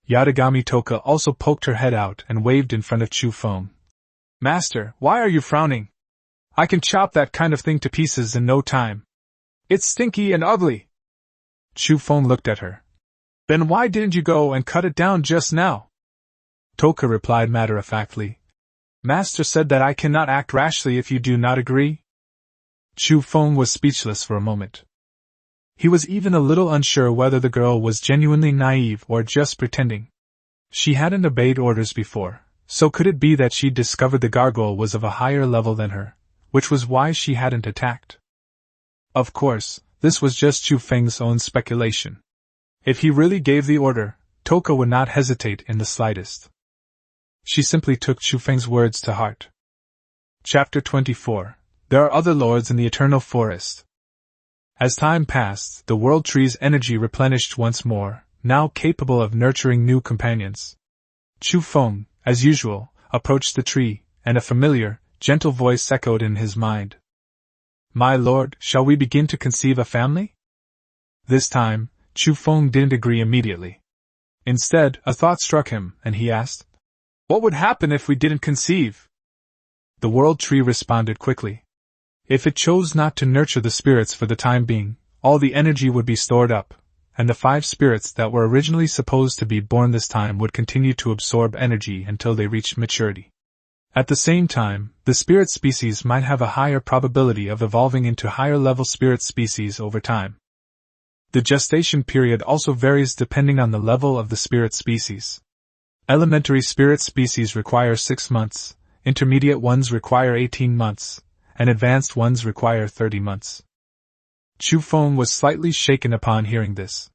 Yatagami Toka also poked her head out and waved in front of Chu Feng. "Master, why are you frowning? I can chop that kind of thing to pieces in no time. It's stinky and ugly." Chu Feng looked at her. "Then why didn't you go and cut it down just now?" Toka replied matter-of-factly. "Master said that I cannot act rashly if you do not agree." Chu Feng was speechless for a moment. He was even a little unsure whether the girl was genuinely naive or just pretending. She hadn't obeyed orders before, so could it be that she'd discovered the gargoyle was of a higher level than her, which was why she hadn't attacked? Of course, this was just Chu Feng's own speculation. If he really gave the order, Toka would not hesitate in the slightest. She simply took Chu Feng's words to heart. Chapter 24. There are other lords in the eternal forest. As time passed, the world tree's energy replenished once more, now capable of nurturing new companions. Chu Feng, as usual, approached the tree, and a familiar, gentle voice echoed in his mind. "My lord, shall we begin to conceive a family?" This time, Chu Feng didn't agree immediately. Instead, a thought struck him, and he asked, "What would happen if we didn't conceive?" The world tree responded quickly. If it chose not to nurture the spirits for the time being, all the energy would be stored up, and the 5 spirits that were originally supposed to be born this time would continue to absorb energy until they reached maturity. At the same time, the spirit species might have a higher probability of evolving into higher-level spirit species over time. The gestation period also varies depending on the level of the spirit species. Elementary spirit species require 6 months, intermediate ones require 18 months, and advanced ones require 30 months. Chu Feng was slightly shaken upon hearing this.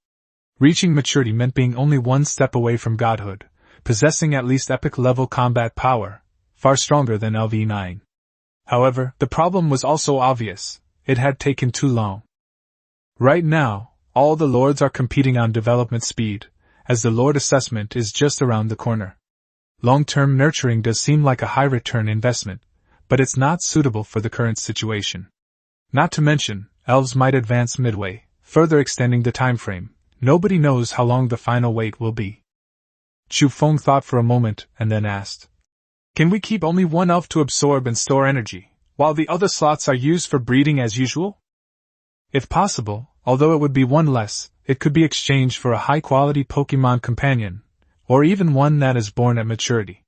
Reaching maturity meant being only one step away from godhood, possessing at least epic-level combat power, far stronger than LV9. However, the problem was also obvious: it had taken too long. Right now, all the lords are competing on development speed, as the lord assessment is just around the corner. Long-term nurturing does seem like a high-return investment, but it's not suitable for the current situation. Not to mention, elves might advance midway, further extending the time frame. Nobody knows how long the final wait will be. Chu Feng thought for a moment and then asked, "Can we keep only one elf to absorb and store energy, while the other slots are used for breeding as usual?" If possible, although it would be one less, it could be exchanged for a high-quality Pokémon companion, or even one that is born at maturity.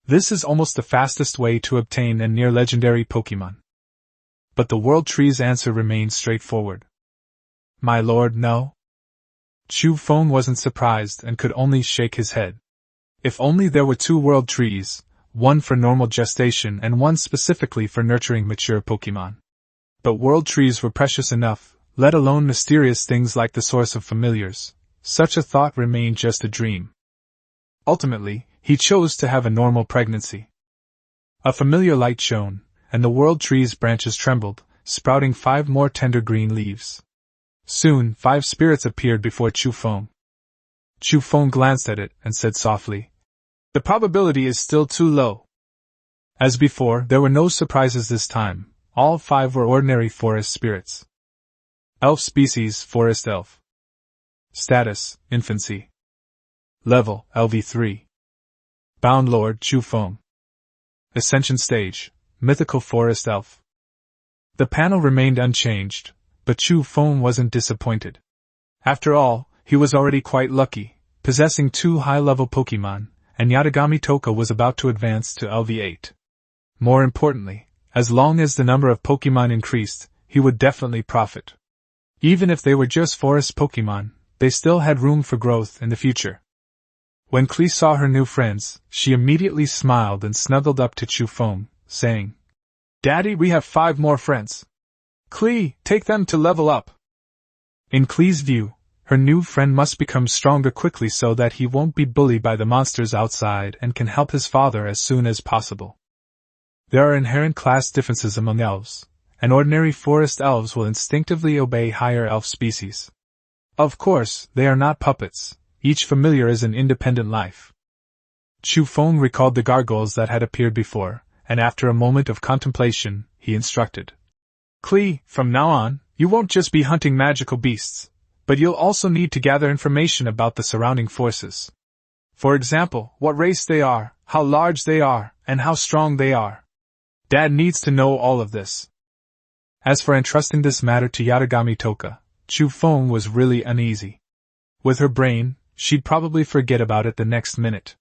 This is almost the fastest way to obtain a near-legendary Pokémon. But the World Tree's answer remained straightforward. "My lord, no." Chu Feng wasn't surprised and could only shake his head. If only there were 2 World Trees, one for normal gestation and one specifically for nurturing mature Pokémon. But World Trees were precious enough, let alone mysterious things like the source of familiars. Such a thought remained just a dream. Ultimately, he chose to have a normal pregnancy. A familiar light shone, and the World Tree's branches trembled, sprouting 5 more tender green leaves. Soon, 5 spirits appeared before Chu Feng. Chu Feng glanced at it and said softly, "The probability is still too low." As before, there were no surprises this time. All 5 were ordinary forest spirits. Elf species, forest elf. Status, infancy. Level, LV3. Bound Lord, Chu Feng. Ascension stage, mythical forest elf. The panel remained unchanged, but Chu Feng wasn't disappointed. After all, he was already quite lucky, possessing 2 high-level Pokémon, and Yatagami Toka was about to advance to LV8. More importantly, as long as the number of Pokémon increased, he would definitely profit. Even if they were just forest Pokémon, they still had room for growth in the future. When Klee saw her new friends, she immediately smiled and snuggled up to Chu Feng, saying, Daddy, we have 5 more friends. Klee, take them to level up. In Klee's view, her new friend must become stronger quickly so that he won't be bullied by the monsters outside and can help his father as soon as possible. There are inherent class differences among elves, and ordinary forest elves will instinctively obey higher elf species. Of course, they are not puppets, each familiar is an independent life. Chu Feng recalled the gargoyles that had appeared before, and after a moment of contemplation, he instructed. Klee, from now on, you won't just be hunting magical beasts, but you'll also need to gather information about the surrounding forces. For example, what race they are, how large they are, and how strong they are. Dad needs to know all of this. As for entrusting this matter to Yatagami Toka, Chu Feng was really uneasy. With her brain, she'd probably forget about it the next minute.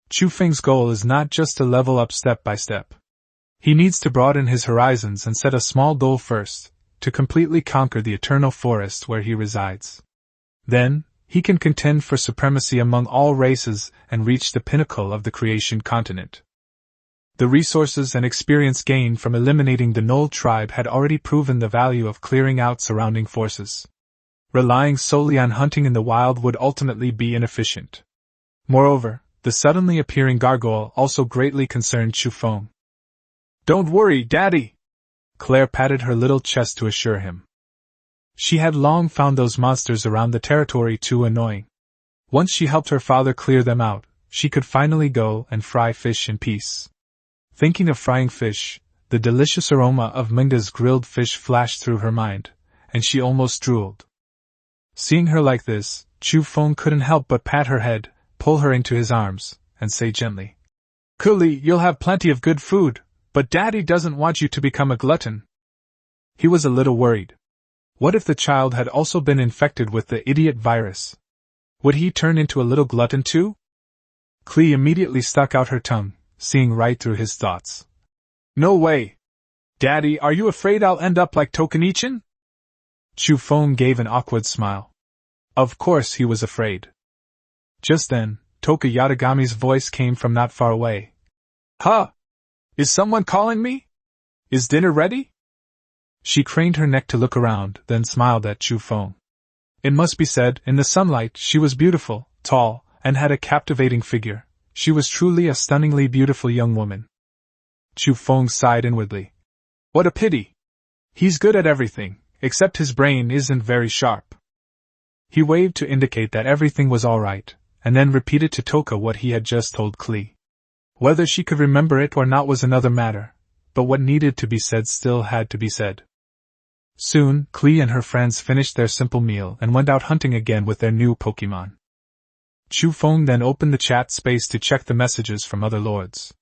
Chu Feng's goal is not just to level up step by step. He needs to broaden his horizons and set a small goal first, to completely conquer the eternal forest where he resides. Then, he can contend for supremacy among all races and reach the pinnacle of the creation continent. The resources and experience gained from eliminating the Knoll tribe had already proven the value of clearing out surrounding forces. Relying solely on hunting in the wild would ultimately be inefficient. Moreover, the suddenly appearing gargoyle also greatly concerned Chu Feng. Don't worry, Daddy! Claire patted her little chest to assure him. She had long found those monsters around the territory too annoying. Once she helped her father clear them out, she could finally go and fry fish in peace. Thinking of frying fish, the delicious aroma of manga's grilled fish flashed through her mind, and she almost drooled. Seeing her like this, Chu Feng couldn't help but pat her head, pull her into his arms, and say gently, Klee, you'll have plenty of good food, but Daddy doesn't want you to become a glutton. He was a little worried. What if the child had also been infected with the idiot virus? Would he turn into a little glutton too? Klee immediately stuck out her tongue, seeing right through his thoughts. No way! Daddy, are you afraid I'll end up like Tokunichin? Chu Feng gave an awkward smile. Of course he was afraid. Just then, Toka Yatagami's voice came from not far away. Huh! Is someone calling me? Is dinner ready? She craned her neck to look around, then smiled at Chu Feng. It must be said, in the sunlight, she was beautiful, tall, and had a captivating figure. She was truly a stunningly beautiful young woman. Chu Feng sighed inwardly. What a pity! He's good at everything, except his brain isn't very sharp. He waved to indicate that everything was all right, and then repeated to Toka what he had just told Klee. Whether she could remember it or not was another matter, but what needed to be said still had to be said. Soon, Klee and her friends finished their simple meal and went out hunting again with their new Pokémon. Chu Feng then opened the chat space to check the messages from other lords.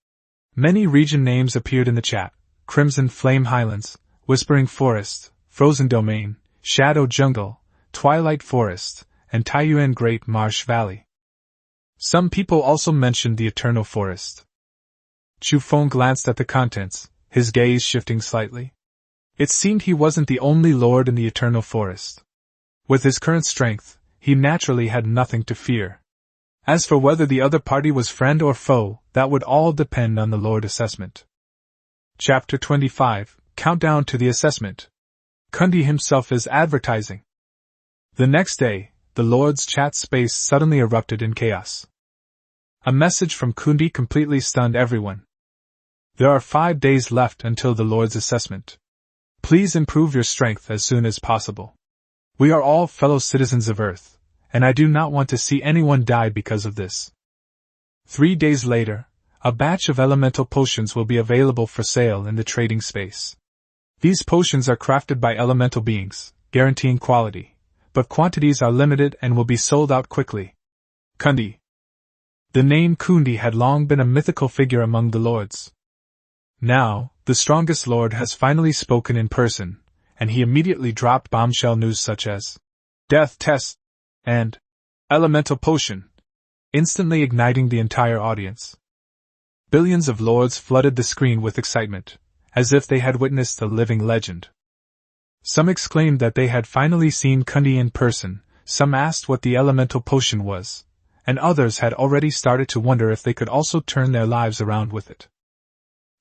Many region names appeared in the chat: Crimson Flame Highlands, Whispering Forest, Frozen Domain, Shadow Jungle, Twilight Forest, and Taiyuan Great Marsh Valley. Some people also mentioned the Eternal Forest. Chu Feng glanced at the contents, his gaze shifting slightly. It seemed he wasn't the only lord in the Eternal Forest. With his current strength, he naturally had nothing to fear. As for whether the other party was friend or foe, that would all depend on the lord assessment. Chapter 25, Countdown to the Assessment. Kundi himself is advertising. The next day, the lord's chat space suddenly erupted in chaos. A message from Kundi completely stunned everyone. There are 5 days left until the lord's assessment. Please improve your strength as soon as possible. We are all fellow citizens of Earth, and I do not want to see anyone die because of this. 3 days later, a batch of elemental potions will be available for sale in the trading space. These potions are crafted by elemental beings, guaranteeing quality, but quantities are limited and will be sold out quickly. Kundi. The name Kundi had long been a mythical figure among the lords. Now, the strongest lord has finally spoken in person, and he immediately dropped bombshell news such as Death Test and Elemental Potion, instantly igniting the entire audience. Billions of lords flooded the screen with excitement, as if they had witnessed a living legend. Some exclaimed that they had finally seen Kundi in person, some asked what the elemental potion was, and others had already started to wonder if they could also turn their lives around with it.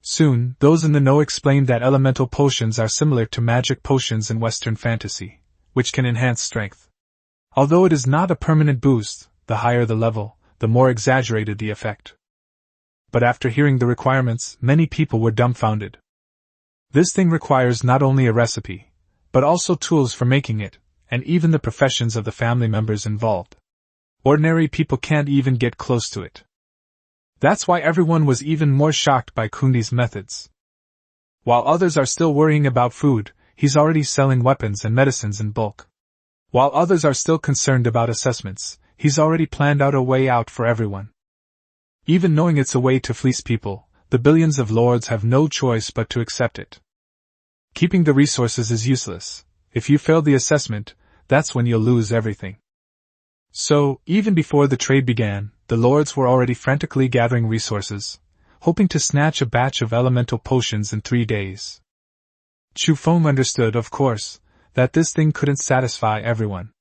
Soon, those in the know explained that elemental potions are similar to magic potions in Western fantasy, which can enhance strength. Although it is not a permanent boost, the higher the level, the more exaggerated the effect. But after hearing the requirements, many people were dumbfounded. This thing requires not only a recipe, but also tools for making it, and even the professions of the family members involved. Ordinary people can't even get close to it. That's why everyone was even more shocked by Kundi's methods. While others are still worrying about food, he's already selling weapons and medicines in bulk. While others are still concerned about assessments, he's already planned out a way out for everyone. Even knowing it's a way to fleece people, the billions of lords have no choice but to accept it. Keeping the resources is useless. If you fail the assessment, that's when you'll lose everything. So, even before the trade began, the lords were already frantically gathering resources, hoping to snatch a batch of elemental potions in 3 days. Chu Feng understood, of course, that this thing couldn't satisfy everyone.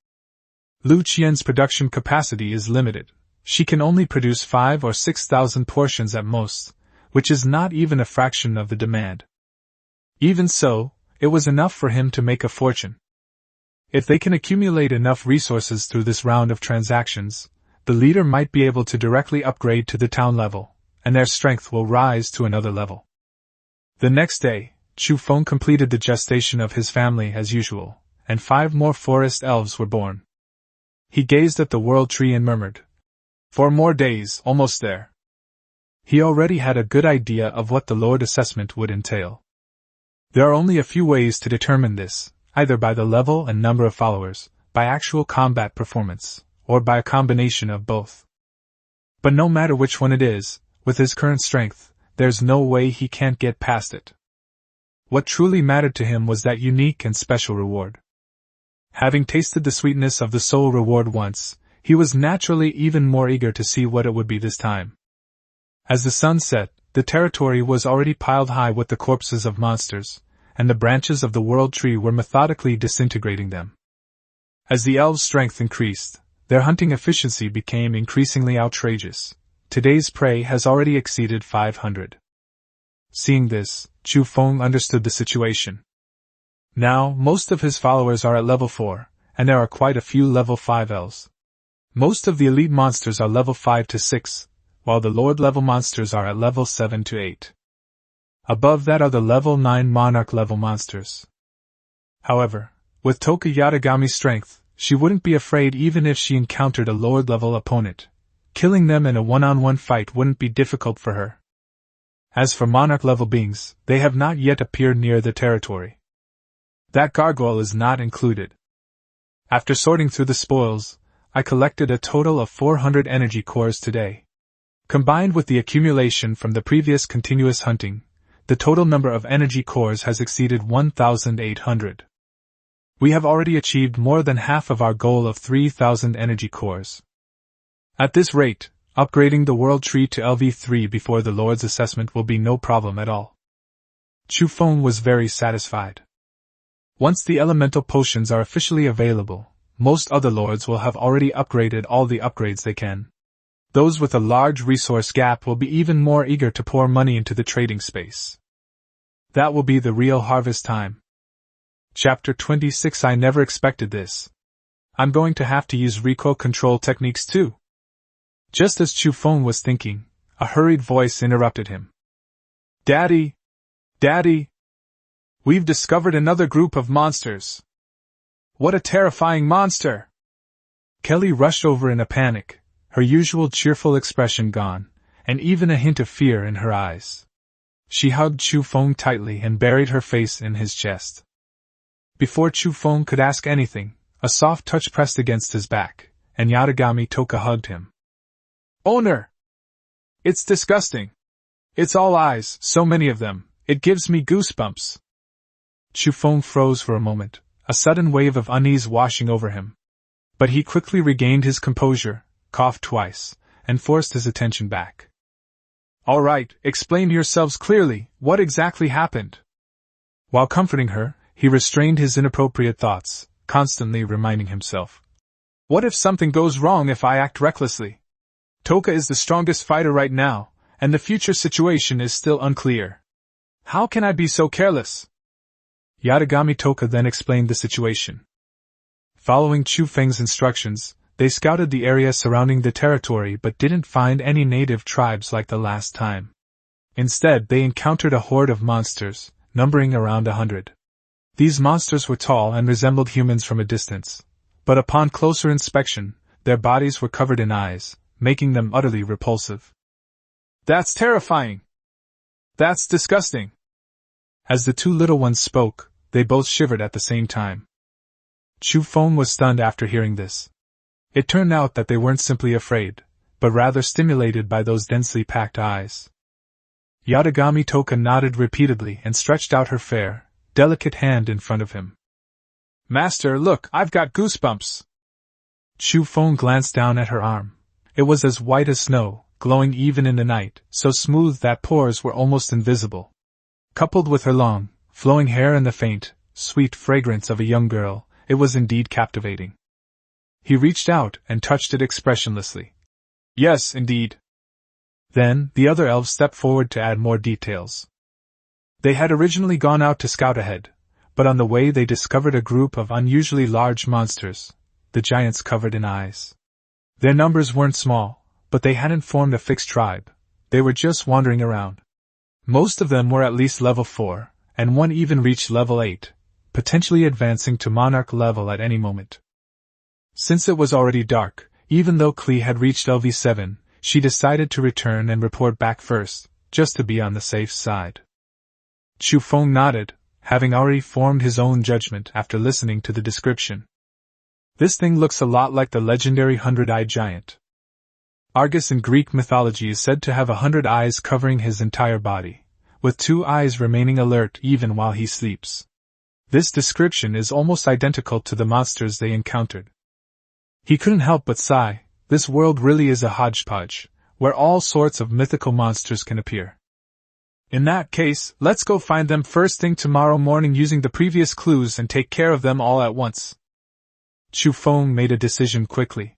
Lu Qian's production capacity is limited. She can only produce 5,000 or 6,000 portions at most, which is not even a fraction of the demand. Even so, it was enough for him to make a fortune. If they can accumulate enough resources through this round of transactions, the leader might be able to directly upgrade to the town level, and their strength will rise to another level. The next day, Chu Feng completed the gestation of his family as usual, and 5 more forest elves were born. He gazed at the world tree and murmured, 4 more days, almost there. He already had a good idea of what the Lord assessment would entail. There are only a few ways to determine this, either by the level and number of followers, by actual combat performance, or by a combination of both. But no matter which one it is, with his current strength, there's no way he can't get past it. What truly mattered to him was that unique and special reward. Having tasted the sweetness of the soul reward once, he was naturally even more eager to see what it would be this time. As the sun set, the territory was already piled high with the corpses of monsters, and the branches of the world tree were methodically disintegrating them. As the elves' strength increased, their hunting efficiency became increasingly outrageous. Today's prey has already exceeded 500. Seeing this, Chu Feng understood the situation. Now, most of his followers are at level 4, and there are quite a few level 5 elves. Most of the elite monsters are level 5 to 6, while the Lord-level monsters are at level 7 to 8. Above that are the level 9 monarch-level monsters. However, with Toka Yatagami's strength, she wouldn't be afraid even if she encountered a Lord-level opponent. Killing them in a one-on-one fight wouldn't be difficult for her. As for monarch-level beings, they have not yet appeared near the territory. That gargoyle is not included. After sorting through the spoils, I collected a total of 400 energy cores today. Combined with the accumulation from the previous continuous hunting, the total number of energy cores has exceeded 1,800. We have already achieved more than half of our goal of 3,000 energy cores. At this rate, upgrading the world tree to LV3 before the Lord's assessment will be no problem at all. Chu Feng was very satisfied. Once the elemental potions are officially available, most other lords will have already upgraded all the upgrades they can. Those with a large resource gap will be even more eager to pour money into the trading space. That will be the real harvest time. Chapter 26. I never expected this. I'm going to have to use recoil control techniques too. Just as Chu Feng was thinking, a hurried voice interrupted him. Daddy! Daddy! We've discovered another group of monsters. What a terrifying monster! Kelly rushed over in a panic, her usual cheerful expression gone, and even a hint of fear in her eyes. She hugged Chu Feng tightly and buried her face in his chest. Before Chu Feng could ask anything, a soft touch pressed against his back, and Yatagami Toka hugged him. Owner! It's disgusting. It's all eyes, so many of them, it gives me goosebumps. Chu Feng froze for a moment, a sudden wave of unease washing over him. But he quickly regained his composure, coughed twice, and forced his attention back. All right, explain yourselves clearly, what exactly happened? While comforting her, he restrained his inappropriate thoughts, constantly reminding himself. What if something goes wrong if I act recklessly? Toka is the strongest fighter right now, and the future situation is still unclear. How can I be so careless? Yatagami Toka then explained the situation. Following Chu Feng's instructions, they scouted the area surrounding the territory but didn't find any native tribes like the last time. Instead, they encountered a horde of monsters, numbering around 100. These monsters were tall and resembled humans from a distance, but upon closer inspection, their bodies were covered in eyes, making them utterly repulsive. That's terrifying! That's disgusting! As the two little ones spoke, they both shivered at the same time. Chu Feng was stunned after hearing this. It turned out that they weren't simply afraid, but rather stimulated by those densely packed eyes. Yatagami Toka nodded repeatedly and stretched out her fair, delicate hand in front of him. Master, look, I've got goosebumps! Chu Feng glanced down at her arm. It was as white as snow, glowing even in the night, so smooth that pores were almost invisible. Coupled with her long, flowing hair and the faint, sweet fragrance of a young girl, it was indeed captivating. He reached out and touched it expressionlessly. Yes, indeed. Then, the other elves stepped forward to add more details. They had originally gone out to scout ahead, but on the way they discovered a group of unusually large monsters, the giants covered in eyes. Their numbers weren't small, but they hadn't formed a fixed tribe. They were just wandering around. Most of them were at least level 4, and one even reached level 8, potentially advancing to monarch level at any moment. Since it was already dark, even though Klee had reached LV7, she decided to return and report back first, just to be on the safe side. Chu Feng nodded, having already formed his own judgment after listening to the description. This thing looks a lot like the legendary 100-eyed giant. Argus in Greek mythology is said to have 100 eyes covering his entire body, with 2 eyes remaining alert even while he sleeps. This description is almost identical to the monsters they encountered. He couldn't help but sigh. This world really is a hodgepodge, where all sorts of mythical monsters can appear. In that case, let's go find them first thing tomorrow morning using the previous clues and take care of them all at once. Chu Feng made a decision quickly.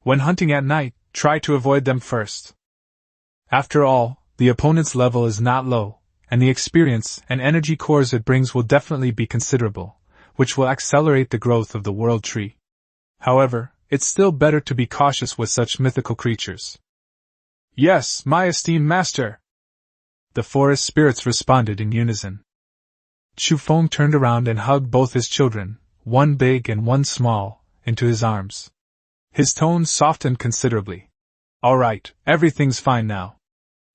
When hunting at night, try to avoid them first. After all, the opponent's level is not low, and the experience and energy cores it brings will definitely be considerable, which will accelerate the growth of the world tree. However, it's still better to be cautious with such mythical creatures. Yes, my esteemed master! The forest spirits responded in unison. Chu Feng turned around and hugged both his children, one big and one small, into his arms. His tone softened considerably. All right, everything's fine now.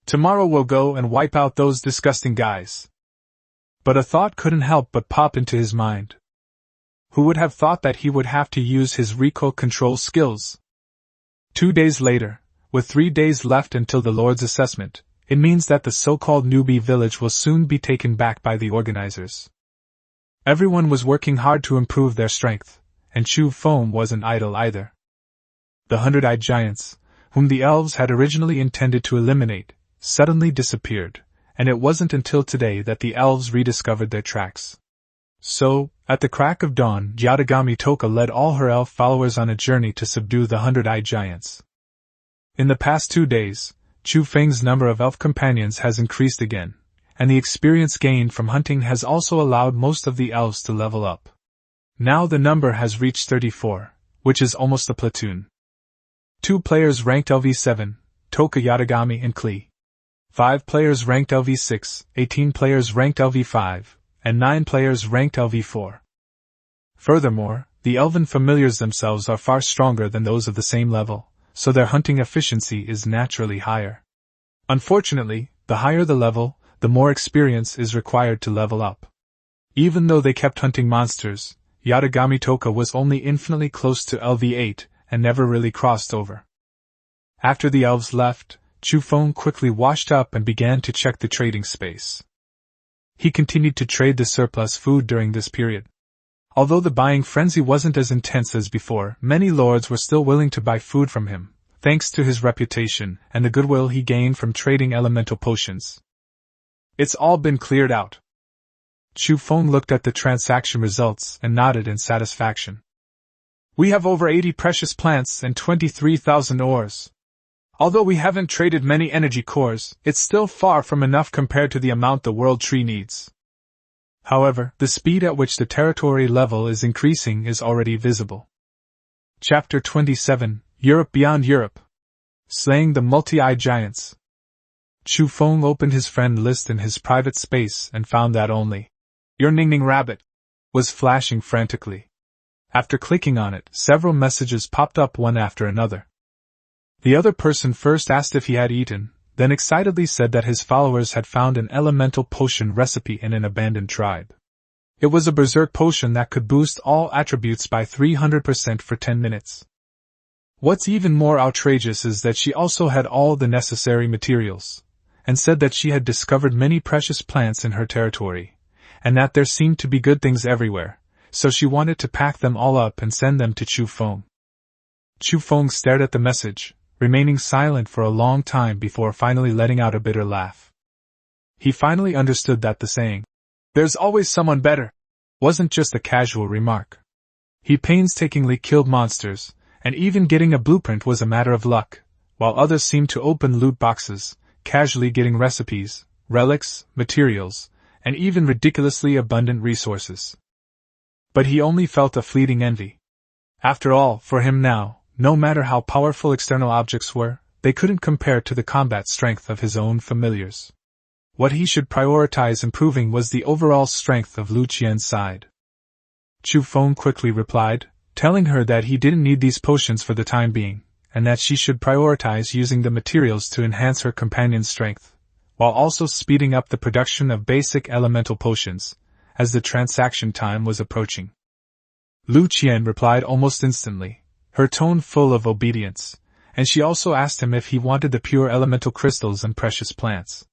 Tomorrow we'll go and wipe out those disgusting guys. But a thought couldn't help but pop into his mind. Who would have thought that he would have to use his recoil control skills? 2 days later, with 3 days left until the Lord's assessment, it means that the so-called newbie village will soon be taken back by the organizers. Everyone was working hard to improve their strength, and Chu Feng wasn't idle either. The 100-eyed giants, whom the elves had originally intended to eliminate, suddenly disappeared, and it wasn't until today that the elves rediscovered their tracks. So, at the crack of dawn, Yatagami Toka led all her elf followers on a journey to subdue the 100-eyed giants. In the past 2 days, Chu Feng's number of elf companions has increased again, and the experience gained from hunting has also allowed most of the elves to level up. Now the number has reached 34, which is almost a platoon. 2 players ranked LV7, Toka, Yatagami, and Klee. 5 players ranked LV6, 18 players ranked LV5, and 9 players ranked LV4. Furthermore, the elven familiars themselves are far stronger than those of the same level, so their hunting efficiency is naturally higher. Unfortunately, the higher the level, the more experience is required to level up. Even though they kept hunting monsters, Yatagami Toka was only infinitely close to LV8 and never really crossed over. After the elves left, Chu Feng quickly washed up and began to check the trading space. He continued to trade the surplus food during this period. Although the buying frenzy wasn't as intense as before, many lords were still willing to buy food from him, thanks to his reputation and the goodwill he gained from trading elemental potions. It's all been cleared out. Chu Feng looked at the transaction results and nodded in satisfaction. We have over 80 precious plants and 23,000 ores. Although we haven't traded many energy cores, it's still far from enough compared to the amount the world tree needs. However, the speed at which the territory level is increasing is already visible. Chapter 27, Europe Beyond Europe. Slaying the Multi-Eyed Giants. Chu Feng opened his friend list in his private space and found that only "Your Ning Ning Rabbit" was flashing frantically. After clicking on it, several messages popped up one after another. The other person first asked if he had eaten, then excitedly said that his followers had found an elemental potion recipe in an abandoned tribe. It was a berserk potion that could boost all attributes by 300% for 10 minutes. What's even more outrageous is that she also had all the necessary materials, and said that she had discovered many precious plants in her territory, and that there seemed to be good things everywhere, so she wanted to pack them all up and send them to Chu Feng. Chu Feng stared at the message, remaining silent for a long time before finally letting out a bitter laugh. He finally understood that the saying, "There's always someone better," wasn't just a casual remark. He painstakingly killed monsters, and even getting a blueprint was a matter of luck, while others seemed to open loot boxes, casually getting recipes, relics, materials, and even ridiculously abundant resources. But he only felt a fleeting envy. After all, for him now, no matter how powerful external objects were, they couldn't compare to the combat strength of his own familiars. What he should prioritize improving was the overall strength of Lu Qian's side. Chu Feng quickly replied, telling her that he didn't need these potions for the time being, and that she should prioritize using the materials to enhance her companion's strength, while also speeding up the production of basic elemental potions, as the transaction time was approaching. Lu Qian replied almost instantly, her tone full of obedience, and she also asked him if he wanted the pure elemental crystals and precious plants.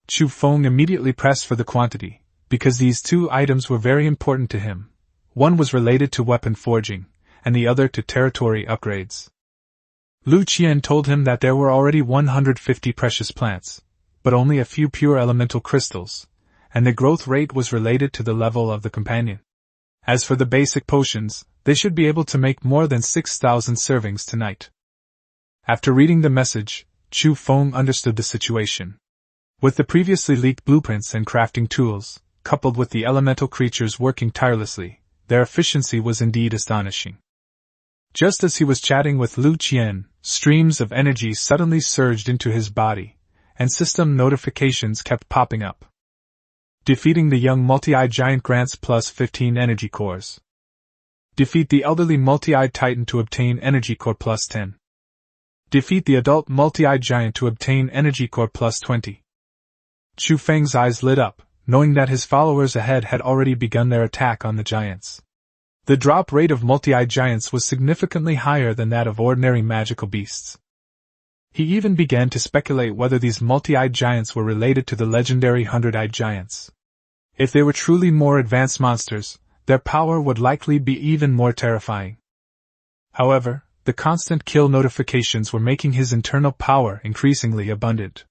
Chu Feng immediately pressed for the quantity, because these two items were very important to him. One was related to weapon forging, and the other to territory upgrades. Lu Qian told him that there were already 150 precious plants, but only a few pure elemental crystals, and the growth rate was related to the level of the companion. As for the basic potions, they should be able to make more than 6,000 servings tonight. After reading the message, Chu Feng understood the situation. With the previously leaked blueprints and crafting tools, coupled with the elemental creatures working tirelessly, their efficiency was indeed astonishing. Just as he was chatting with Lu Qian, streams of energy suddenly surged into his body, and system notifications kept popping up. Defeating the young multi-eyed giant grants plus 15 energy cores. Defeat the elderly multi-eyed titan to obtain energy core plus 10. Defeat the adult multi-eyed giant to obtain energy core plus 20. Chu Feng's eyes lit up, knowing that his followers ahead had already begun their attack on the giants. The drop rate of multi-eyed giants was significantly higher than that of ordinary magical beasts. He even began to speculate whether these multi-eyed giants were related to the legendary hundred-eyed giants. If they were truly more advanced monsters, their power would likely be even more terrifying. However, the constant kill notifications were making his internal power increasingly abundant.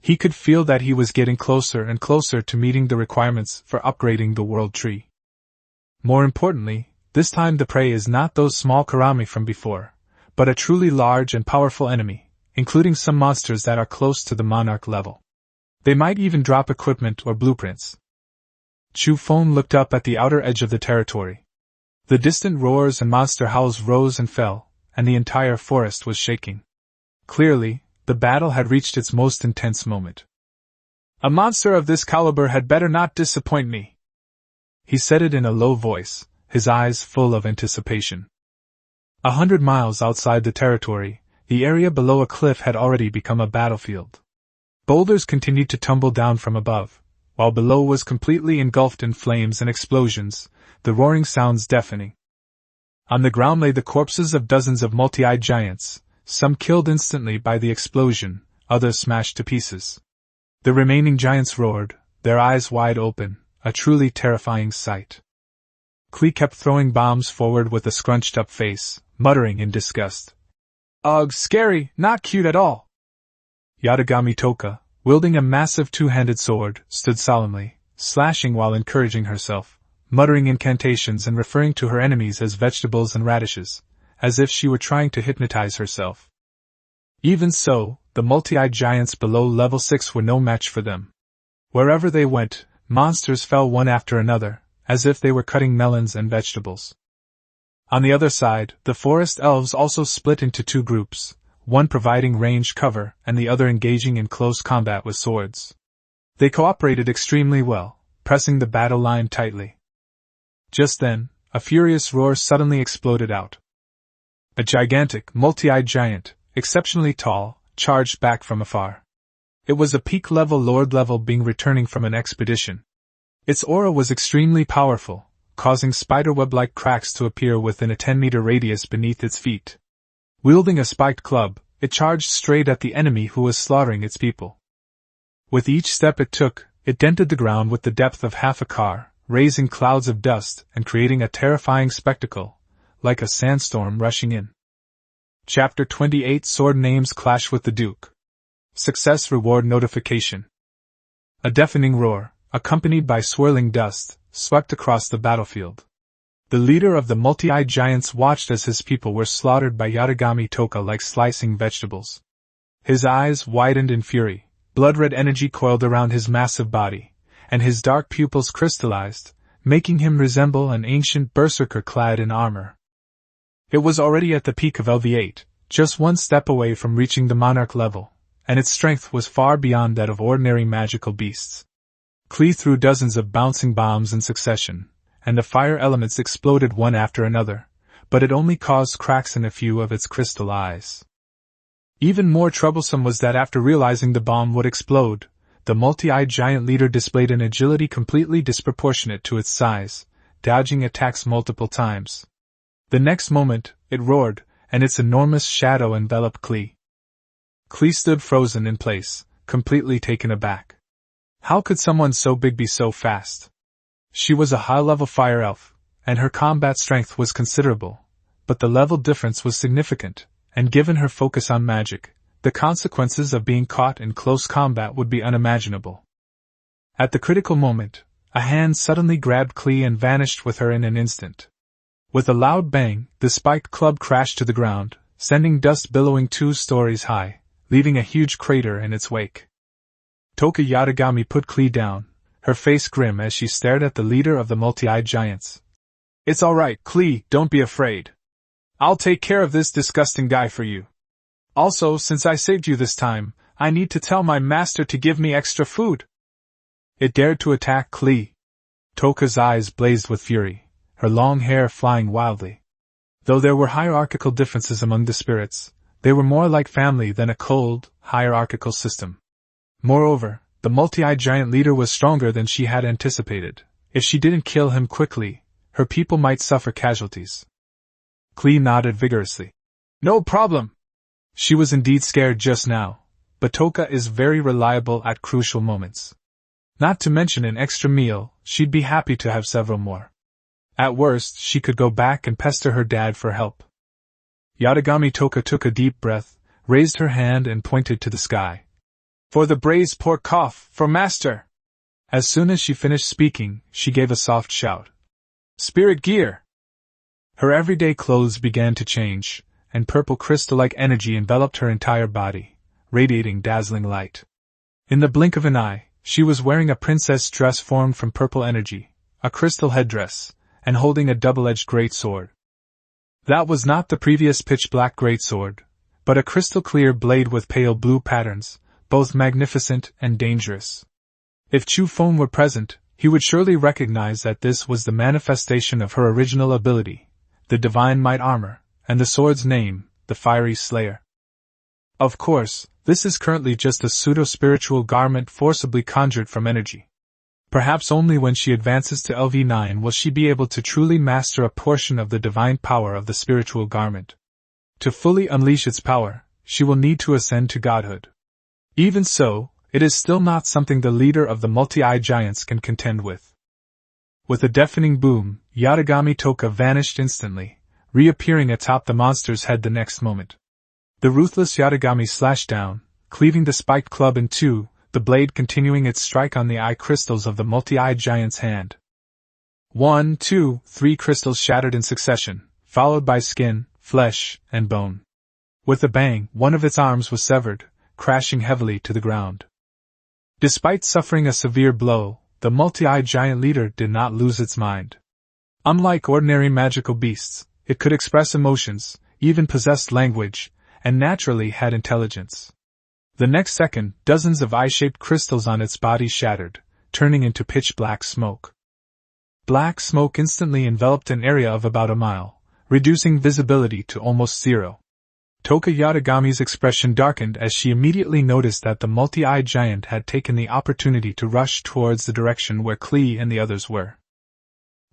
He could feel that he was getting closer and closer to meeting the requirements for upgrading the world tree. More importantly, this time the prey is not those small karami from before, but a truly large and powerful enemy, including some monsters that are close to the monarch level. They might even drop equipment or blueprints. Chu Feng looked up at the outer edge of the territory. The distant roars and monster howls rose and fell, and the entire forest was shaking. Clearly, the battle had reached its most intense moment. "A monster of this caliber had better not disappoint me," he said it in a low voice, his eyes full of anticipation. 100 miles outside the territory, the area below a cliff had already become a battlefield. Boulders continued to tumble down from above, while below was completely engulfed in flames and explosions, the roaring sounds deafening. On the ground lay the corpses of dozens of multi-eyed giants, some killed instantly by the explosion, others smashed to pieces. The remaining giants roared, their eyes wide open, a truly terrifying sight. Klee kept throwing bombs forward with a scrunched-up face, muttering in disgust. "Ugh, scary, not cute at all." Yatagami Toka, wielding a massive two-handed sword, stood solemnly, slashing while encouraging herself, muttering incantations and referring to her enemies as vegetables and radishes, as if she were trying to hypnotize herself. Even so, the multi-eyed giants below level 6 were no match for them. Wherever they went, monsters fell one after another, as if they were cutting melons and vegetables. On the other side, the forest elves also split into two groups, one providing range cover and the other engaging in close combat with swords. They cooperated extremely well, pressing the battle line tightly. Just then, a furious roar suddenly exploded out. A gigantic, multi-eyed giant, exceptionally tall, charged back from afar. It was a peak-level lord-level being returning from an expedition. Its aura was extremely powerful, causing spiderweb-like cracks to appear within a 10-meter radius beneath its feet. Wielding a spiked club, it charged straight at the enemy who was slaughtering its people. With each step it took, it dented the ground with the depth of half a car, raising clouds of dust and creating a terrifying spectacle, like a sandstorm rushing in. Chapter 28 Sword Names Clash with the Duke. Success Reward Notification. A deafening roar, accompanied by swirling dust, swept across the battlefield. The leader of the multi-eyed giants watched as his people were slaughtered by Yatagami Toka like slicing vegetables. His eyes widened in fury, blood-red energy coiled around his massive body, and his dark pupils crystallized, making him resemble an ancient berserker clad in armor. It was already at the peak of LV8, just one step away from reaching the monarch level, and its strength was far beyond that of ordinary magical beasts. Klee threw dozens of bouncing bombs in succession, and the fire elements exploded one after another, but it only caused cracks in a few of its crystal eyes. Even more troublesome was that after realizing the bomb would explode, the multi-eyed giant leader displayed an agility completely disproportionate to its size, dodging attacks multiple times. The next moment, it roared, and its enormous shadow enveloped Klee. Klee stood frozen in place, completely taken aback. How could someone so big be so fast? She was a high-level fire elf, and her combat strength was considerable, but the level difference was significant, and given her focus on magic, the consequences of being caught in close combat would be unimaginable. At the critical moment, a hand suddenly grabbed Klee and vanished with her in an instant. With a loud bang, the spiked club crashed to the ground, sending dust billowing 2 stories high, leaving a huge crater in its wake. Toka Yatagami put Klee down, her face grim as she stared at the leader of the multi-eyed giants. "It's all right, Klee, don't be afraid. I'll take care of this disgusting guy for you. Also, since I saved you this time, I need to tell my master to give me extra food." It dared to attack Klee. Toka's eyes blazed with fury, her long hair flying wildly. Though there were hierarchical differences among the spirits, they were more like family than a cold, hierarchical system. Moreover, the multi-eyed giant leader was stronger than she had anticipated. If she didn't kill him quickly, her people might suffer casualties. Klee nodded vigorously. "No problem." She was indeed scared just now, but Toka is very reliable at crucial moments. Not to mention an extra meal, she'd be happy to have several more. At worst, she could go back and pester her dad for help. Yatagami Toka took a deep breath, raised her hand and pointed to the sky. "For the braised pork cough, for master!" As soon as she finished speaking, she gave a soft shout. "Spirit gear!" Her everyday clothes began to change, and purple crystal-like energy enveloped her entire body, radiating dazzling light. In the blink of an eye, she was wearing a princess dress formed from purple energy, a crystal headdress, and holding a double-edged greatsword. That was not the previous pitch-black greatsword, but a crystal-clear blade with pale blue patterns, both magnificent and dangerous. If Chu Feng were present, he would surely recognize that this was the manifestation of her original ability, the Divine Might armor, and the sword's name, the Fiery Slayer. Of course, this is currently just a pseudo-spiritual garment forcibly conjured from energy. Perhaps only when she advances to LV9 will she be able to truly master a portion of the divine power of the spiritual garment. To fully unleash its power, she will need to ascend to godhood. Even so, it is still not something the leader of the multi-eyed giants can contend with. With a deafening boom, Yatagami Toka vanished instantly, reappearing atop the monster's head the next moment. The ruthless Yatagami slashed down, cleaving the spiked club in two, the blade continuing its strike on the eye crystals of the multi-eyed giant's hand. 1, 2, 3 crystals shattered in succession, followed by skin, flesh, and bone. With a bang, one of its arms was severed, crashing heavily to the ground. Despite suffering a severe blow, the multi-eyed giant leader did not lose its mind. Unlike ordinary magical beasts, it could express emotions, even possessed language, and naturally had intelligence. The next second, dozens of eye-shaped crystals on its body shattered, turning into pitch-black smoke. Black smoke instantly enveloped an area of about a mile, reducing visibility to almost zero. Toka Yatagami's expression darkened as she immediately noticed that the multi-eyed giant had taken the opportunity to rush towards the direction where Klee and the others were.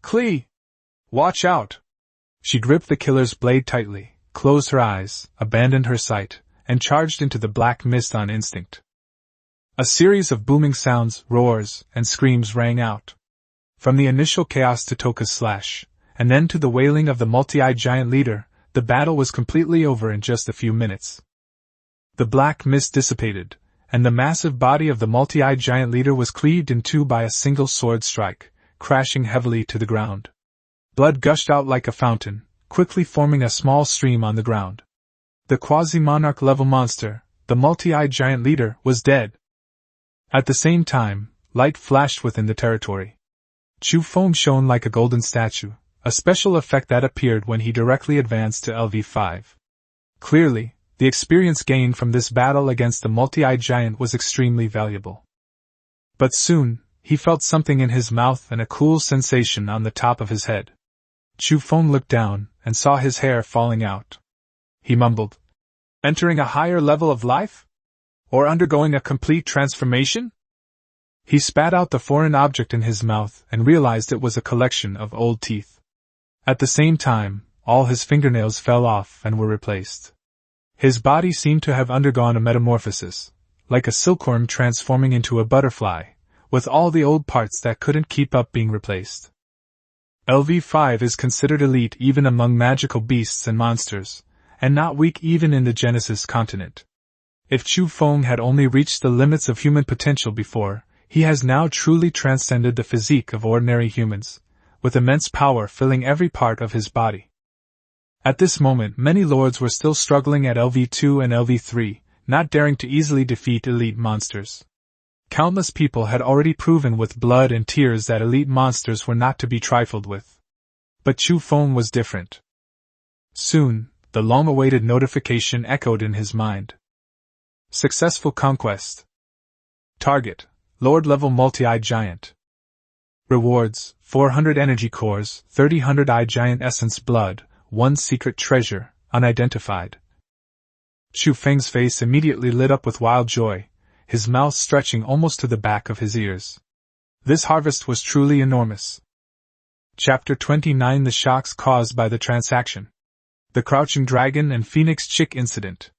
"Klee! Watch out!" She gripped the killer's blade tightly, closed her eyes, abandoned her sight, and charged into the black mist on instinct. A series of booming sounds, roars, and screams rang out. From the initial chaos to Toka's slash, and then to the wailing of the multi-eyed giant leader, the battle was completely over in just a few minutes. The black mist dissipated, and the massive body of the multi-eyed giant leader was cleaved in two by a single sword strike, crashing heavily to the ground. Blood gushed out like a fountain, quickly forming a small stream on the ground. The quasi-monarch level monster, the multi-eyed giant leader, was dead. At the same time, light flashed within the territory. Chu Feng shone like a golden statue, a special effect that appeared when he directly advanced to LV5. Clearly, the experience gained from this battle against the multi-eyed giant was extremely valuable. But soon, he felt something in his mouth and a cool sensation on the top of his head. Chu Feng looked down and saw his hair falling out. He mumbled, "Entering a higher level of life? Or undergoing a complete transformation?" He spat out the foreign object in his mouth and realized it was a collection of old teeth. At the same time, all his fingernails fell off and were replaced. His body seemed to have undergone a metamorphosis, like a silkworm transforming into a butterfly, with all the old parts that couldn't keep up being replaced. LV5 is considered elite even among magical beasts and monsters, and not weak even in the Genesis continent. If Chu Feng had only reached the limits of human potential before, he has now truly transcended the physique of ordinary humans, with immense power filling every part of his body. At this moment, many lords were still struggling at LV2 and LV3, not daring to easily defeat elite monsters. Countless people had already proven with blood and tears that elite monsters were not to be trifled with. But Chu Feng was different. Soon, the long-awaited notification echoed in his mind. Successful conquest. Target, Lord-level multi-eyed giant. Rewards, 400 energy cores, 30 eye giant essence blood, 1 secret treasure, unidentified. Chu Feng's face immediately lit up with wild joy, his mouth stretching almost to the back of his ears. This harvest was truly enormous. Chapter 29: The Shocks Caused by the Transaction. The Crouching Dragon and Phoenix Chick Incident.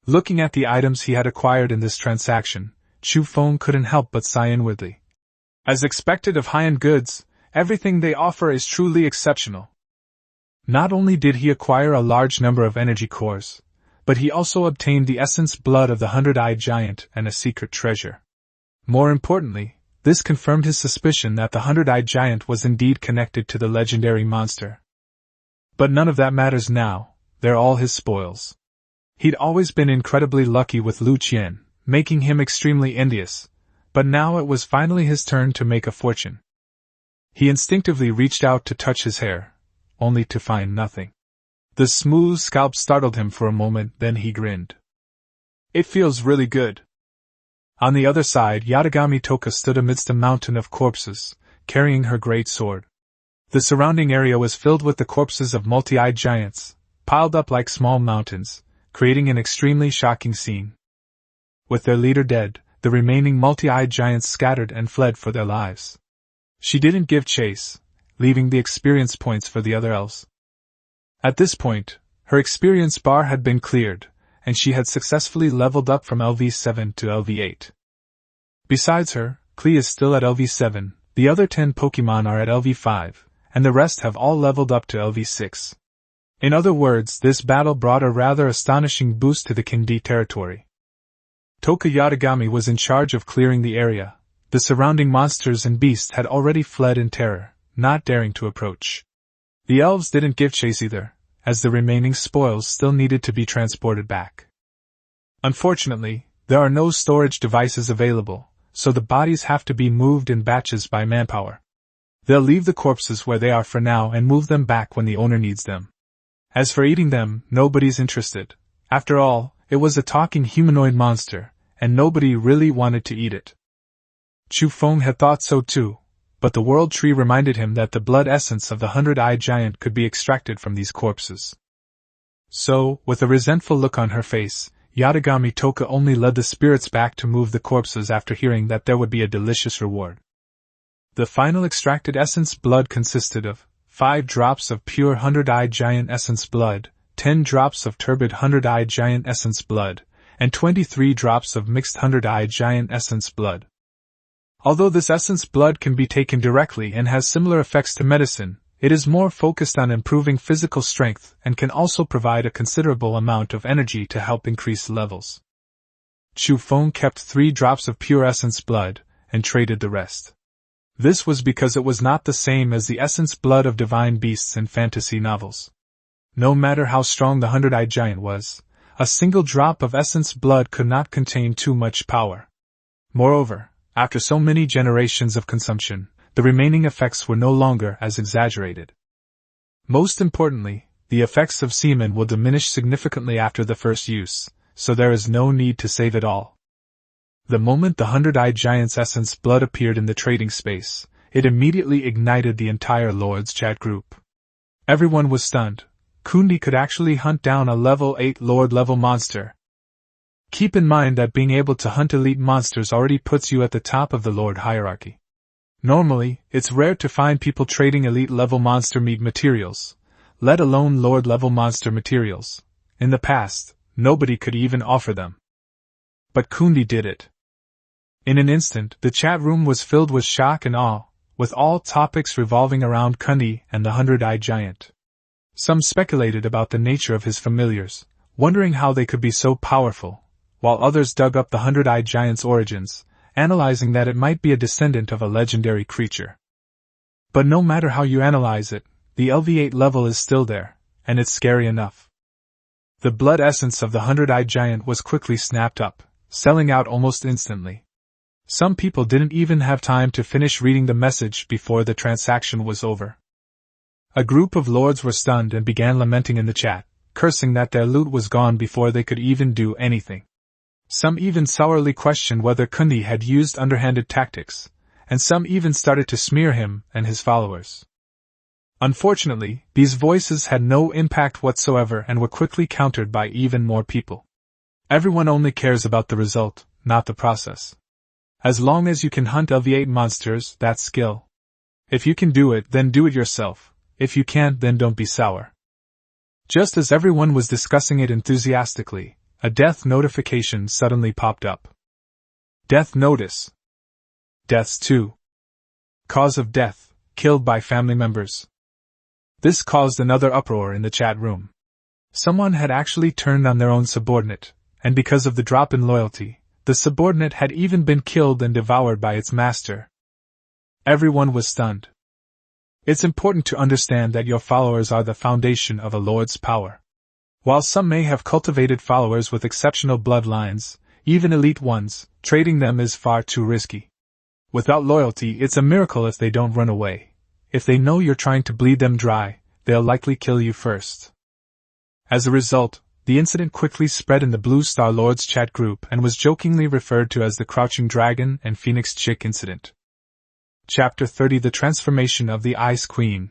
Looking at the items he had acquired in this transaction, Chu Feng couldn't help but sigh inwardly. As expected of high-end goods, everything they offer is truly exceptional. Not only did he acquire a large number of energy cores, but he also obtained the essence blood of the 100-eyed giant and a secret treasure. More importantly, this confirmed his suspicion that the 100-eyed giant was indeed connected to the legendary monster. But none of that matters now, they're all his spoils. He'd always been incredibly lucky with Lu Qian, making him extremely envious, but now it was finally his turn to make a fortune. He instinctively reached out to touch his hair, only to find nothing. The smooth scalp startled him for a moment, then he grinned. It feels really good. On the other side, Yatagami Toka stood amidst a mountain of corpses, carrying her great sword. The surrounding area was filled with the corpses of multi-eyed giants, piled up like small mountains, creating an extremely shocking scene. With their leader dead, the remaining multi-eyed giants scattered and fled for their lives. She didn't give chase, leaving the experience points for the other elves. At this point, her experience bar had been cleared, and she had successfully leveled up from LV7 to LV8. Besides her, Klee is still at LV7, the other 10 Pokemon are at LV5, and the rest have all leveled up to LV6. In other words, this battle brought a rather astonishing boost to the Kandi territory. Toka Yatagami was in charge of clearing the area. The surrounding monsters and beasts had already fled in terror, not daring to approach. The elves didn't give chase either, as the remaining spoils still needed to be transported back. Unfortunately, there are no storage devices available, so the bodies have to be moved in batches by manpower. They'll leave the corpses where they are for now and move them back when the owner needs them. As for eating them, nobody's interested. After all, it was a talking humanoid monster, and nobody really wanted to eat it. Chu Feng had thought so too, but the world tree reminded him that the blood essence of the 100-eyed giant could be extracted from these corpses. So, with a resentful look on her face, Yatagami Toka only led the spirits back to move the corpses after hearing that there would be a delicious reward. The final extracted essence blood consisted of 5 drops of pure 100-eyed giant essence blood, 10 drops of turbid 100-eyed giant essence blood, and 23 drops of mixed 100-eyed giant essence blood. Although this essence blood can be taken directly and has similar effects to medicine, it is more focused on improving physical strength and can also provide a considerable amount of energy to help increase levels. Chu Feng kept 3 drops of pure essence blood, and traded the rest. This was because it was not the same as the essence blood of divine beasts in fantasy novels. No matter how strong the 100-eyed giant was, a single drop of essence blood could not contain too much power. Moreover, after so many generations of consumption, the remaining effects were no longer as exaggerated. Most importantly, the effects of semen will diminish significantly after the first use, so there is no need to save it all. The moment the 100-eyed giant's essence blood appeared in the trading space, it immediately ignited the entire Lord's chat group. Everyone was stunned. Kundi could actually hunt down a level 8 Lord-level monster. Keep in mind that being able to hunt elite monsters already puts you at the top of the Lord hierarchy. Normally, it's rare to find people trading elite-level monster meat materials, let alone Lord-level monster materials. In the past, nobody could even offer them. But Kundi did it. In an instant, the chat room was filled with shock and awe, with all topics revolving around Kundi and the 100-eyed giant. Some speculated about the nature of his familiars, wondering how they could be so powerful, while others dug up the 100-eyed giant's origins, analyzing that it might be a descendant of a legendary creature. But no matter how you analyze it, the LV8 level is still there, and it's scary enough. The blood essence of the 100-eyed giant was quickly snapped up, selling out almost instantly. Some people didn't even have time to finish reading the message before the transaction was over. A group of lords were stunned and began lamenting in the chat, cursing that their loot was gone before they could even do anything. Some even sourly questioned whether Kundi had used underhanded tactics, and some even started to smear him and his followers. Unfortunately, these voices had no impact whatsoever and were quickly countered by even more people. Everyone only cares about the result, not the process. As long as you can hunt LV8 monsters, that's skill. If you can do it, then do it yourself. If you can't, then don't be sour. Just as everyone was discussing it enthusiastically, a death notification suddenly popped up. Death notice. Deaths 2. Cause of death, killed by family members. This caused another uproar in the chat room. Someone had actually turned on their own subordinate, and because of the drop in loyalty, the subordinate had even been killed and devoured by its master. Everyone was stunned. It's important to understand that your followers are the foundation of a lord's power. While some may have cultivated followers with exceptional bloodlines, even elite ones, trading them is far too risky. Without loyalty, it's a miracle if they don't run away. If they know you're trying to bleed them dry, they'll likely kill you first. As a result, the incident quickly spread in the Blue Star Lords chat group and was jokingly referred to as the Crouching Dragon and Phoenix Chick incident. Chapter 30: The Transformation of the Ice Queen.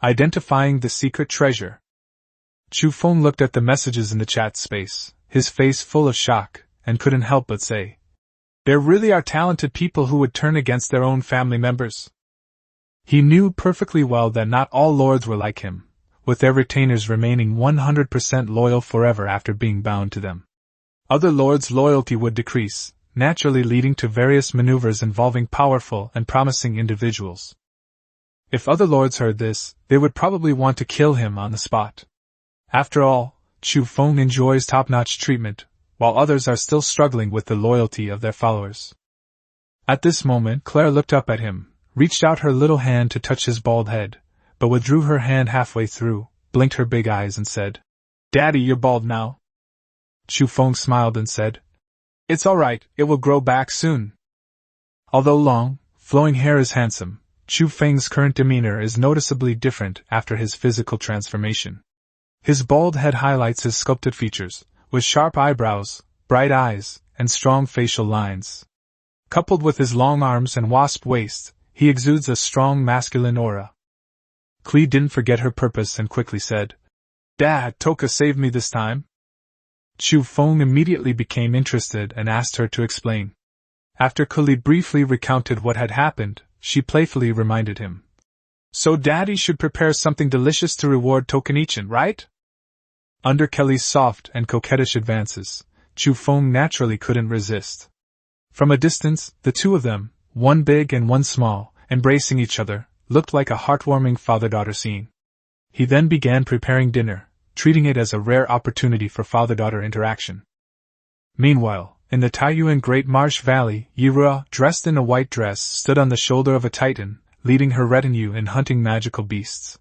Identifying the Secret Treasure. Chu Feng looked at the messages in the chat space, his face full of shock, and couldn't help but say, "There really are talented people who would turn against their own family members." He knew perfectly well that not all lords were like him, with their retainers remaining 100% loyal forever after being bound to them. Other lords' loyalty would decrease, naturally leading to various maneuvers involving powerful and promising individuals. If other lords heard this, they would probably want to kill him on the spot. After all, Chu Feng enjoys top-notch treatment, while others are still struggling with the loyalty of their followers. At this moment, Claire looked up at him, reached out her little hand to touch his bald head, but withdrew her hand halfway through, blinked her big eyes and said, "Daddy, you're bald now." Chu Feng smiled and said, "It's alright, it will grow back soon." Although long, flowing hair is handsome, Chu Feng's current demeanor is noticeably different after his physical transformation. His bald head highlights his sculpted features, with sharp eyebrows, bright eyes, and strong facial lines. Coupled with his long arms and wasp waist, he exudes a strong masculine aura. Klee didn't forget her purpose and quickly said, "Dad, Toka saved me this time." Chu Feng immediately became interested and asked her to explain. After Klee briefly recounted what had happened, she playfully reminded him. "So Daddy should prepare something delicious to reward Token-ichan, right?" Under Kelly's soft and coquettish advances, Chu Feng naturally couldn't resist. From a distance, the two of them, one big and one small, embracing each other, looked like a heartwarming father-daughter scene. He then began preparing dinner, treating it as a rare opportunity for father-daughter interaction. Meanwhile, in the Taiyuan Great Marsh Valley, Yirua, dressed in a white dress, stood on the shoulder of a titan, leading her retinue in hunting magical beasts.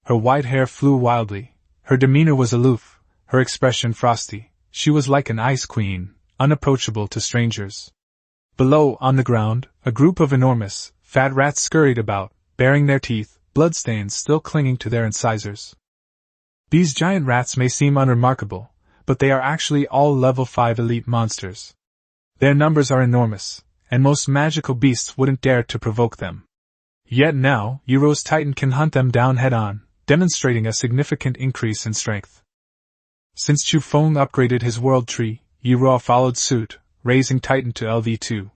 Her white hair flew wildly, her demeanor was aloof, her expression frosty. She was like an ice queen, unapproachable to strangers. Below, on the ground, a group of enormous, fat rats scurried about, baring their teeth, bloodstains still clinging to their incisors. These giant rats may seem unremarkable, but they are actually all level 5 elite monsters. Their numbers are enormous, and most magical beasts wouldn't dare to provoke them. Yet now, Yuro's Titan can hunt them down head-on, demonstrating a significant increase in strength. Since Chu Feng upgraded his world tree, Yiro followed suit, raising Titan to LV2.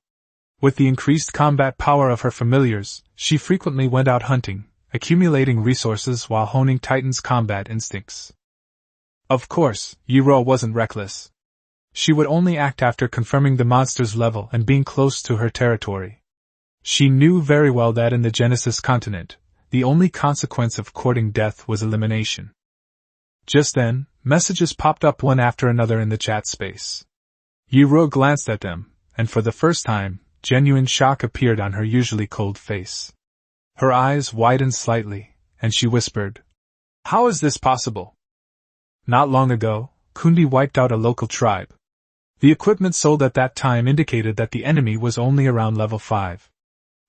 With the increased combat power of her familiars, she frequently went out hunting, accumulating resources while honing Titan's combat instincts. Of course, Yiro wasn't reckless. She would only act after confirming the monster's level and being close to her territory. She knew very well that in the Genesis continent, the only consequence of courting death was elimination. Just then, messages popped up one after another in the chat space. Yiro glanced at them, and for the first time, genuine shock appeared on her usually cold face. Her eyes widened slightly, and she whispered, "How is this possible?" Not long ago, Kundi wiped out a local tribe. The equipment sold at that time indicated that the enemy was only around level 5.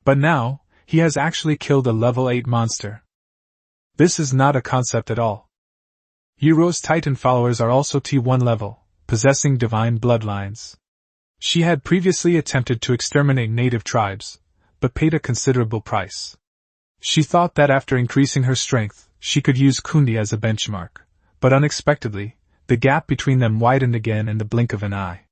But now, he has actually killed a level 8 monster. This is not a concept at all. Yiro's Titan followers are also T1 level, possessing divine bloodlines. She had previously attempted to exterminate native tribes, but paid a considerable price. She thought that after increasing her strength, she could use Kundi as a benchmark, but unexpectedly, the gap between them widened again in the blink of an eye.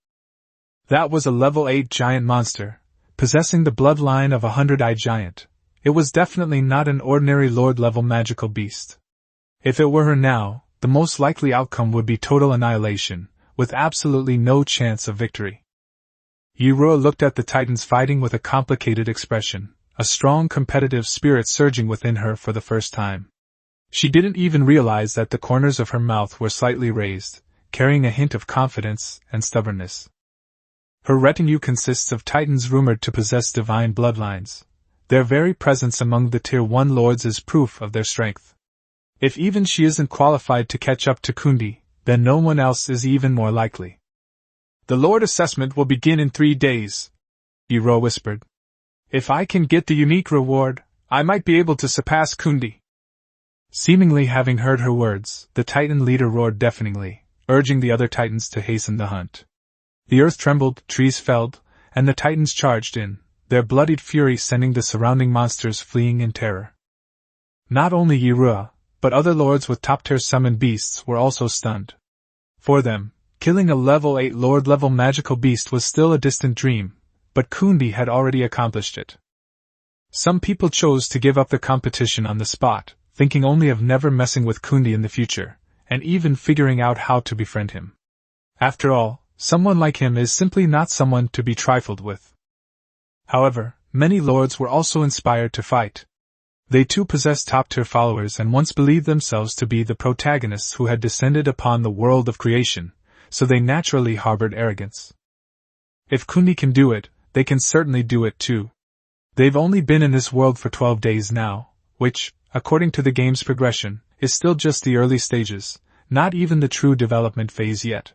That was a level 8 giant monster, possessing the bloodline of a 100-eyed giant. It was definitely not an ordinary lord-level magical beast. If it were her now, the most likely outcome would be total annihilation, with absolutely no chance of victory. Yiro looked at the titans fighting with a complicated expression, a strong competitive spirit surging within her for the first time. She didn't even realize that the corners of her mouth were slightly raised, carrying a hint of confidence and stubbornness. Her retinue consists of titans rumored to possess divine bloodlines. Their very presence among the Tier 1 lords is proof of their strength. If even she isn't qualified to catch up to Kundi, then no one else is even more likely. "The Lord assessment will begin in 3 days," Yiro whispered. "If I can get the unique reward, I might be able to surpass Kundi." Seemingly having heard her words, the Titan leader roared deafeningly, urging the other Titans to hasten the hunt. The earth trembled, trees felled, and the Titans charged in, their bloodied fury sending the surrounding monsters fleeing in terror. Not only Yirua, but other lords with top-tier summoned beasts were also stunned. For them, killing a level 8 lord-level magical beast was still a distant dream, but Kundi had already accomplished it. Some people chose to give up the competition on the spot, thinking only of never messing with Kundi in the future, and even figuring out how to befriend him. After all, someone like him is simply not someone to be trifled with. However, many lords were also inspired to fight. They too possessed top-tier followers and once believed themselves to be the protagonists who had descended upon the world of creation, so they naturally harbored arrogance. If Kundi can do it, they can certainly do it too. They've only been in this world for 12 days now, which, according to the game's progression, is still just the early stages, not even the true development phase yet.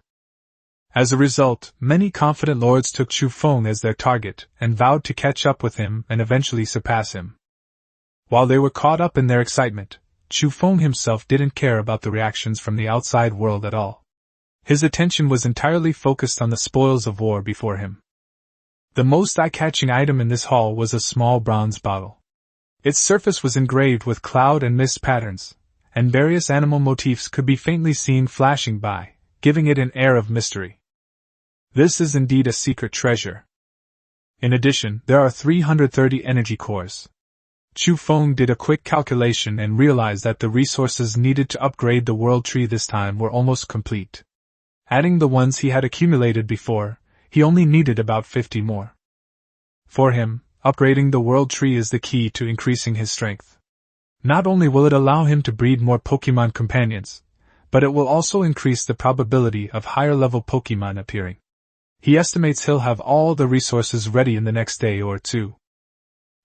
As a result, many confident lords took Chu Feng as their target and vowed to catch up with him and eventually surpass him. While they were caught up in their excitement, Chu Feng himself didn't care about the reactions from the outside world at all. His attention was entirely focused on the spoils of war before him. The most eye-catching item in this hall was a small bronze bottle. Its surface was engraved with cloud and mist patterns, and various animal motifs could be faintly seen flashing by, giving it an air of mystery. This is indeed a secret treasure. In addition, there are 330 energy cores. Chu Feng did a quick calculation and realized that the resources needed to upgrade the world tree this time were almost complete. Adding the ones he had accumulated before, he only needed about 50 more. For him, upgrading the world tree is the key to increasing his strength. Not only will it allow him to breed more Pokemon companions, but it will also increase the probability of higher-level Pokemon appearing. He estimates he'll have all the resources ready in the next day or two.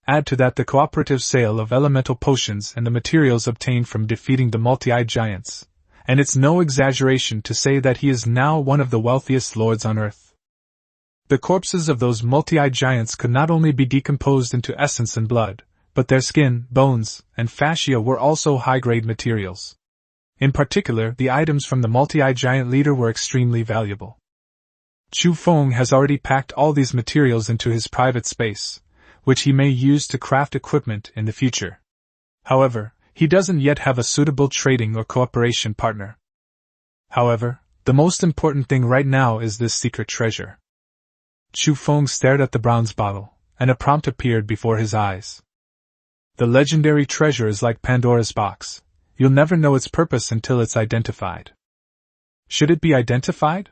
Add to that the cooperative sale of elemental potions and the materials obtained from defeating the multi-eyed giants, and it's no exaggeration to say that he is now one of the wealthiest lords on Earth. The corpses of those multi-eyed giants could not only be decomposed into essence and blood, but their skin, bones, and fascia were also high-grade materials. In particular, the items from the multi-eyed giant leader were extremely valuable. Chu Feng has already packed all these materials into his private space, which he may use to craft equipment in the future. However, he doesn't yet have a suitable trading or cooperation partner. However, the most important thing right now is this secret treasure. Chu Feng stared at the bronze bottle, and a prompt appeared before his eyes. The legendary treasure is like Pandora's box. You'll never know its purpose until it's identified. Should it be identified?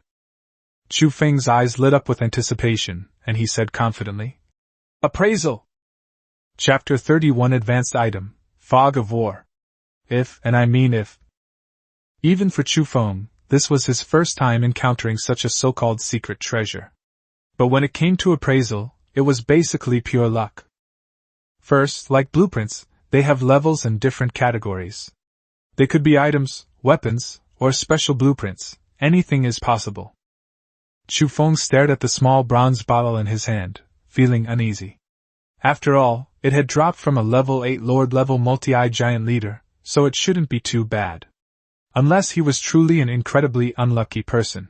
Chu Feng's eyes lit up with anticipation, and he said confidently, "Appraisal!" Chapter 31 Advanced Item, Fog of War. If, and I mean if. Even for Chu Feng, this was his first time encountering such a so-called secret treasure. But when it came to appraisal, it was basically pure luck. First, like blueprints, they have levels and different categories. They could be items, weapons, or special blueprints. Anything is possible. Chu Feng stared at the small bronze bottle in his hand, feeling uneasy. After all, it had dropped from a level 8 Lord-level multi-eyed giant leader, so it shouldn't be too bad. Unless he was truly an incredibly unlucky person.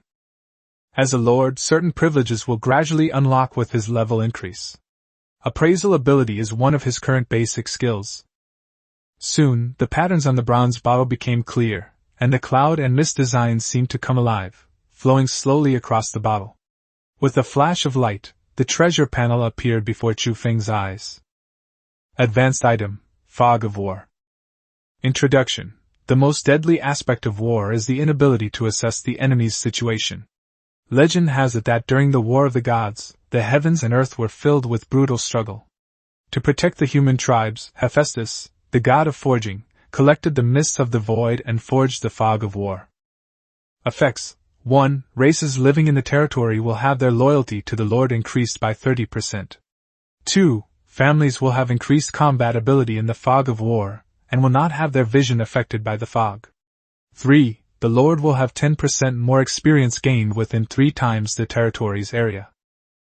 As a Lord, certain privileges will gradually unlock with his level increase. Appraisal ability is one of his current basic skills. Soon, the patterns on the bronze bottle became clear, and the cloud and mist designs seemed to come alive, flowing slowly across the bottle. With a flash of light, the treasure panel appeared before Chu Feng's eyes. Advanced Item, Fog of War. Introduction. The most deadly aspect of war is the inability to assess the enemy's situation. Legend has it that during the War of the Gods, the heavens and earth were filled with brutal struggle. To protect the human tribes, Hephaestus, the god of forging, collected the mists of the void and forged the fog of war. Effects. 1. Races living in the territory will have their loyalty to the Lord increased by 30%. 2. Families will have increased combat ability in the fog of war, and will not have their vision affected by the fog. 3. The Lord will have 10% more experience gained within 3 times the territory's area.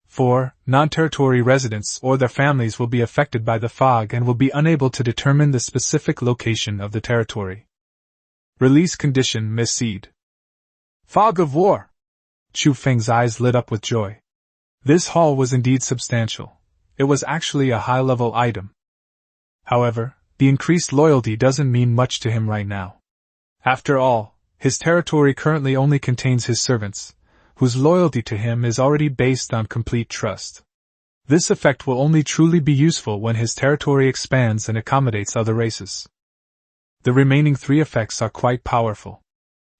4. Non-territory residents or their families will be affected by the fog and will be unable to determine the specific location of the territory. Release condition misseed. Fog of War! Chu Feng's eyes lit up with joy. This haul was indeed substantial. It was actually a high-level item. However, the increased loyalty doesn't mean much to him right now. After all, his territory currently only contains his servants, whose loyalty to him is already based on complete trust. This effect will only truly be useful when his territory expands and accommodates other races. The remaining 3 effects are quite powerful.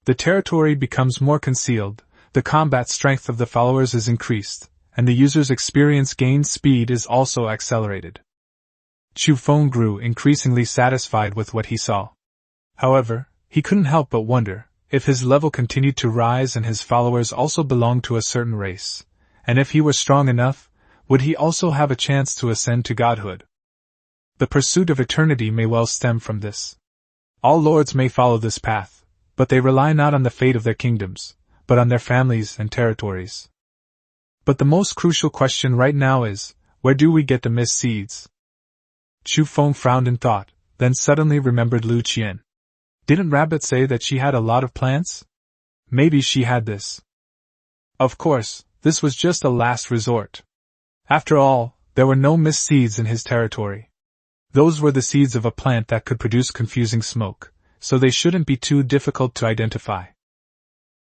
The territory becomes more concealed, the combat strength of the followers is increased, and the user's experience gained speed is also accelerated. Chu Feng grew increasingly satisfied with what he saw. However, he couldn't help but wonder, if his level continued to rise and his followers also belonged to a certain race, and if he were strong enough, would he also have a chance to ascend to godhood? The pursuit of eternity may well stem from this. All lords may follow this path, but they rely not on the fate of their kingdoms, but on their families and territories. But the most crucial question right now is, where do we get the mist seeds? Chu Feng frowned in thought, then suddenly remembered Lu Qian. Didn't Rabbit say that she had a lot of plants? Maybe she had this. Of course, this was just a last resort. After all, there were no mist seeds in his territory. Those were the seeds of a plant that could produce confusing smoke, so they shouldn't be too difficult to identify.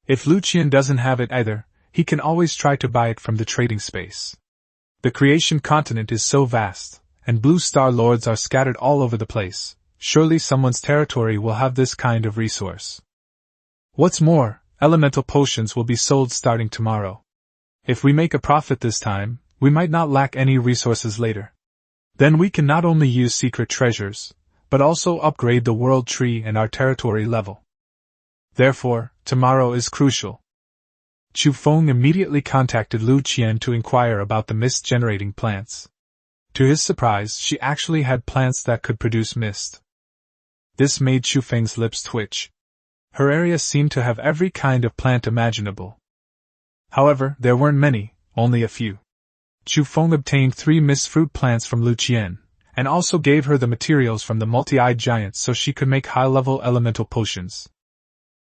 If Lu Qian doesn't have it either, he can always try to buy it from the trading space. The creation continent is so vast, and blue star lords are scattered all over the place. Surely someone's territory will have this kind of resource. What's more, elemental potions will be sold starting tomorrow. If we make a profit this time, we might not lack any resources later. Then we can not only use secret treasures, but also upgrade the world tree and our territory level. Therefore, tomorrow is crucial. Chu Feng immediately contacted Lu Qian to inquire about the mist-generating plants. To his surprise, she actually had plants that could produce mist. This made Chu Feng's lips twitch. Her area seemed to have every kind of plant imaginable. However, there weren't many, only a few. Chu Feng obtained 3 mist fruit plants from Lu Qian, and also gave her the materials from the multi-eyed giant so she could make high-level elemental potions.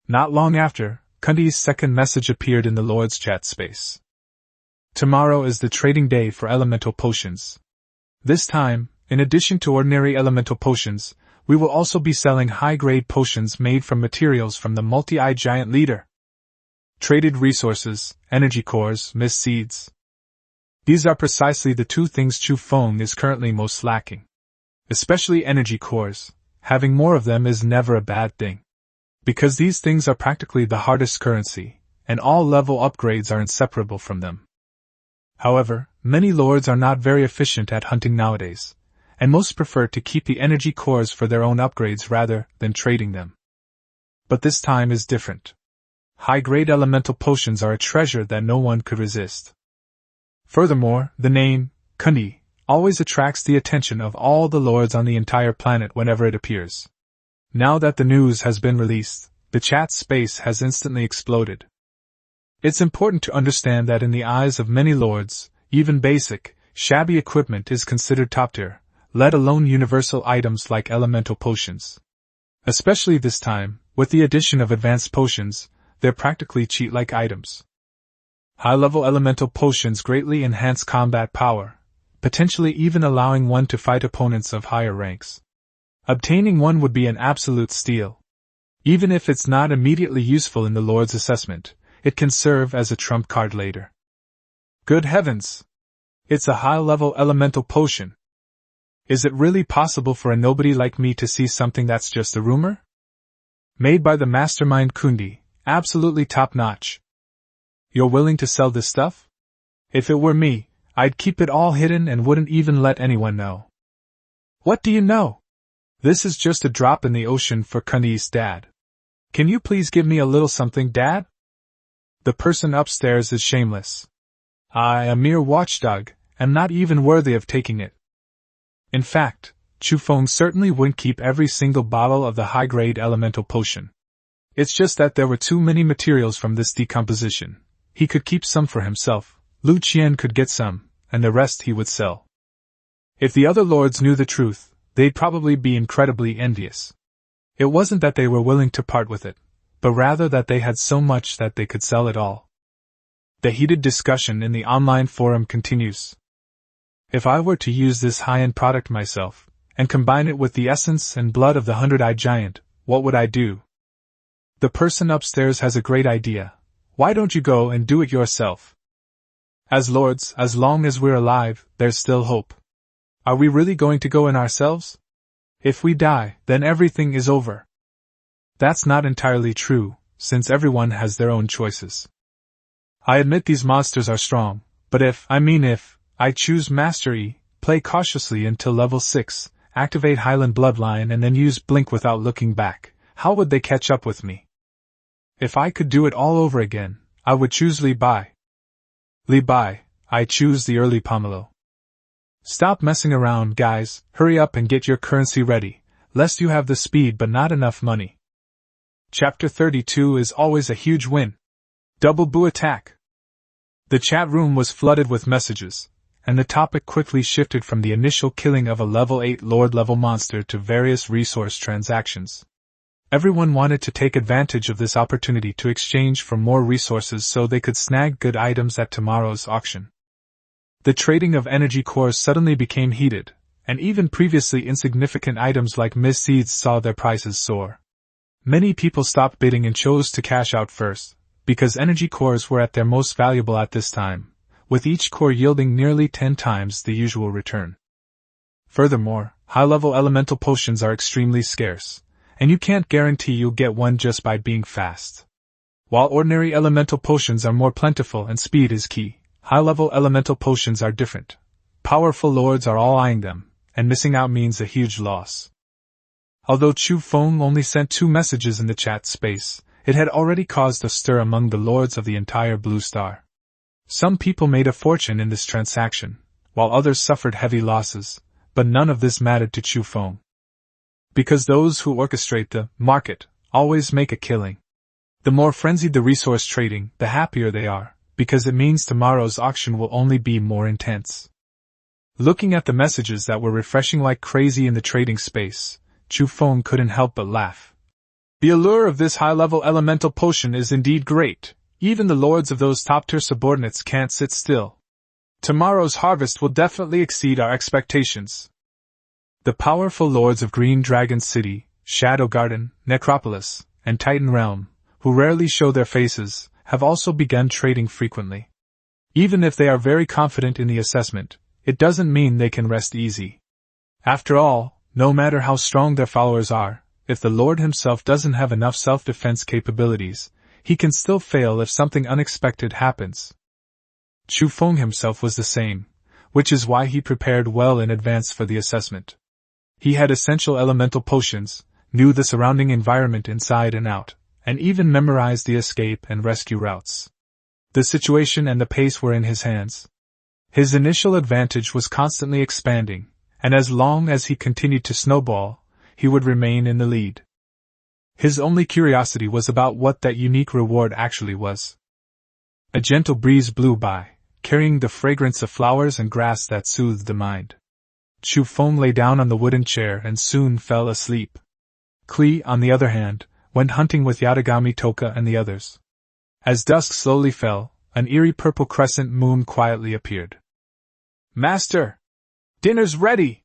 Not long after, Kundi's second message appeared in the Lord's chat space. Tomorrow is the trading day for elemental potions. This time, in addition to ordinary elemental potions, we will also be selling high-grade potions made from materials from the multi-eyed giant leader. Traded resources, energy cores, mist seeds. These are precisely the 2 things Chu Feng is currently most lacking. Especially energy cores. Having more of them is never a bad thing. Because these things are practically the hardest currency, and all level upgrades are inseparable from them. However, many lords are not very efficient at hunting nowadays, and most prefer to keep the energy cores for their own upgrades rather than trading them. But this time is different. High-grade elemental potions are a treasure that no one could resist. Furthermore, the name, Kundi, always attracts the attention of all the lords on the entire planet whenever it appears. Now that the news has been released, the chat space has instantly exploded. It's important to understand that in the eyes of many lords, even basic, shabby equipment is considered top tier, let alone universal items like elemental potions. Especially this time, with the addition of advanced potions, they're practically cheat-like items. High-level elemental potions greatly enhance combat power, potentially even allowing one to fight opponents of higher ranks. Obtaining one would be an absolute steal. Even if it's not immediately useful in the Lord's assessment, it can serve as a trump card later. Good heavens! It's a high-level elemental potion. Is it really possible for a nobody like me to see something that's just a rumor? Made by the mastermind Kundi, absolutely top-notch. You're willing to sell this stuff? If it were me, I'd keep it all hidden and wouldn't even let anyone know. What do you know? This is just a drop in the ocean for Kundi's dad. Can you please give me a little something, Dad? The person upstairs is shameless. I, a mere watchdog, am not even worthy of taking it. In fact, Chu Feng certainly wouldn't keep every single bottle of the high-grade elemental potion. It's just that there were too many materials from this decomposition. He could keep some for himself, Lu Qian could get some, and the rest he would sell. If the other lords knew the truth, they'd probably be incredibly envious. It wasn't that they were willing to part with it, but rather that they had so much that they could sell it all. The heated discussion in the online forum continues. If I were to use this high-end product myself, and combine it with the essence and blood of the 100-eyed giant, what would I do? The person upstairs has a great idea. Why don't you go and do it yourself? As lords, as long as we're alive, there's still hope. Are we really going to go in ourselves? If we die, then everything is over. That's not entirely true, since everyone has their own choices. I admit these monsters are strong, but if I choose Mastery, play cautiously until level 6, activate Highland Bloodline and then use Blink without looking back, how would they catch up with me? If I could do it all over again, I would choose Li Bai. Li Bai, I choose the early Pomelo. Stop messing around, guys, hurry up and get your currency ready, lest you have the speed but not enough money. Chapter 32 is always a huge win. Double boo attack. The chat room was flooded with messages, and the topic quickly shifted from the initial killing of a level 8 Lord-level monster to various resource transactions. Everyone wanted to take advantage of this opportunity to exchange for more resources so they could snag good items at tomorrow's auction. The trading of energy cores suddenly became heated, and even previously insignificant items like mist seeds saw their prices soar. Many people stopped bidding and chose to cash out first, because energy cores were at their most valuable at this time, with each core yielding nearly 10 times the usual return. Furthermore, high-level elemental potions are extremely scarce, and you can't guarantee you'll get one just by being fast. While ordinary elemental potions are more plentiful and speed is key, high-level elemental potions are different. Powerful lords are all eyeing them, and missing out means a huge loss. Although Chu Feng only sent 2 messages in the chat space, it had already caused a stir among the lords of the entire Blue Star. Some people made a fortune in this transaction, while others suffered heavy losses, but none of this mattered to Chu Feng. Because those who orchestrate the market always make a killing. The more frenzied the resource trading, the happier they are, because it means tomorrow's auction will only be more intense. Looking at the messages that were refreshing like crazy in the trading space, Chu Feng couldn't help but laugh. The allure of this high-level elemental potion is indeed great. Even the lords of those top-tier subordinates can't sit still. Tomorrow's harvest will definitely exceed our expectations. The powerful lords of Green Dragon City, Shadow Garden, Necropolis, and Titan Realm, who rarely show their faces, have also begun trading frequently. Even if they are very confident in the assessment, it doesn't mean they can rest easy. After all, no matter how strong their followers are, if the Lord himself doesn't have enough self-defense capabilities, he can still fail if something unexpected happens. Chu Feng himself was the same, which is why he prepared well in advance for the assessment. He had essential elemental potions, knew the surrounding environment inside and out, and even memorized the escape and rescue routes. The situation and the pace were in his hands. His initial advantage was constantly expanding, and as long as he continued to snowball, he would remain in the lead. His only curiosity was about what that unique reward actually was. A gentle breeze blew by, carrying the fragrance of flowers and grass that soothed the mind. Chu Feng lay down on the wooden chair and soon fell asleep. Klee, on the other hand, went hunting with Yatagami Toka and the others. As dusk slowly fell, an eerie purple crescent moon quietly appeared. "Master! Dinner's ready!"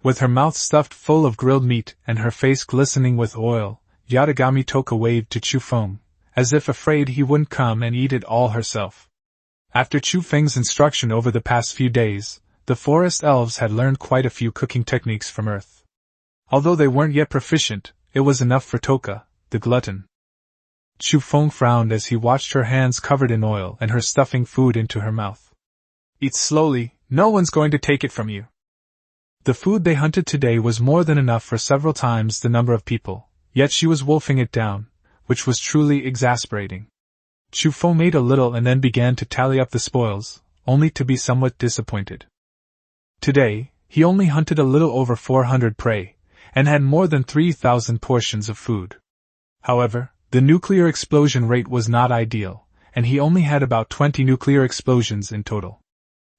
With her mouth stuffed full of grilled meat and her face glistening with oil, Yatagami Toka waved to Chu Feng, as if afraid he wouldn't come and eat it all herself. After Chu Feng's instruction over the past few days, the forest elves had learned quite a few cooking techniques from Earth. Although they weren't yet proficient, it was enough for Toka, the glutton. Chu Feng frowned as he watched her hands covered in oil and her stuffing food into her mouth. "Eat slowly, no one's going to take it from you." The food they hunted today was more than enough for several times the number of people, yet she was wolfing it down, which was truly exasperating. Chu Feng ate a little and then began to tally up the spoils, only to be somewhat disappointed. Today, he only hunted a little over 400 prey, and had more than 3,000 portions of food. However, the nuclear explosion rate was not ideal, and he only had about 20 nuclear explosions in total.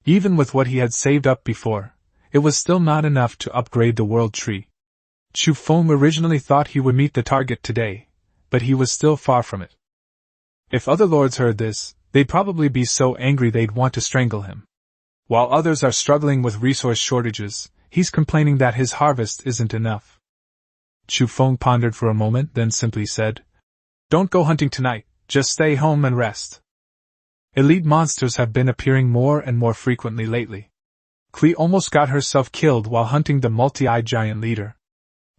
Even with what he had saved up before, it was still not enough to upgrade the world tree. Chu Feng originally thought he would meet the target today, but he was still far from it. If other lords heard this, they'd probably be so angry they'd want to strangle him. While others are struggling with resource shortages, he's complaining that his harvest isn't enough. Chu Feng pondered for a moment, then simply said, "Don't go hunting tonight, just stay home and rest." Elite monsters have been appearing more and more frequently lately. Klee almost got herself killed while hunting the multi-eyed giant leader.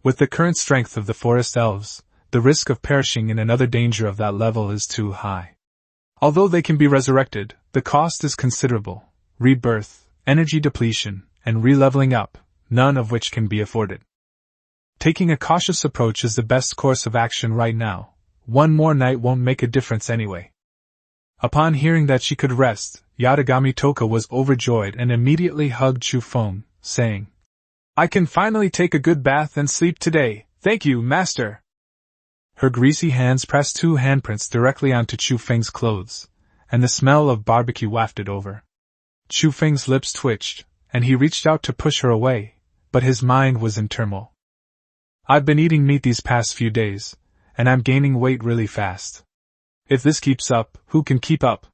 With the current strength of the forest elves, the risk of perishing in another danger of that level is too high. Although they can be resurrected, the cost is considerable: rebirth, energy depletion, and re-leveling up, none of which can be afforded. Taking a cautious approach is the best course of action right now. One more night won't make a difference anyway. Upon hearing that she could rest, Yatagami Toka was overjoyed and immediately hugged Chu Feng, saying, I can finally take a good bath and sleep today, thank you, master. Her greasy hands pressed 2 handprints directly onto Chu Feng's clothes, and the smell of barbecue wafted over. Chu Feng's lips twitched, and he reached out to push her away, but his mind was in turmoil. I've been eating meat these past few days, and I'm gaining weight really fast. If this keeps up, who can keep up?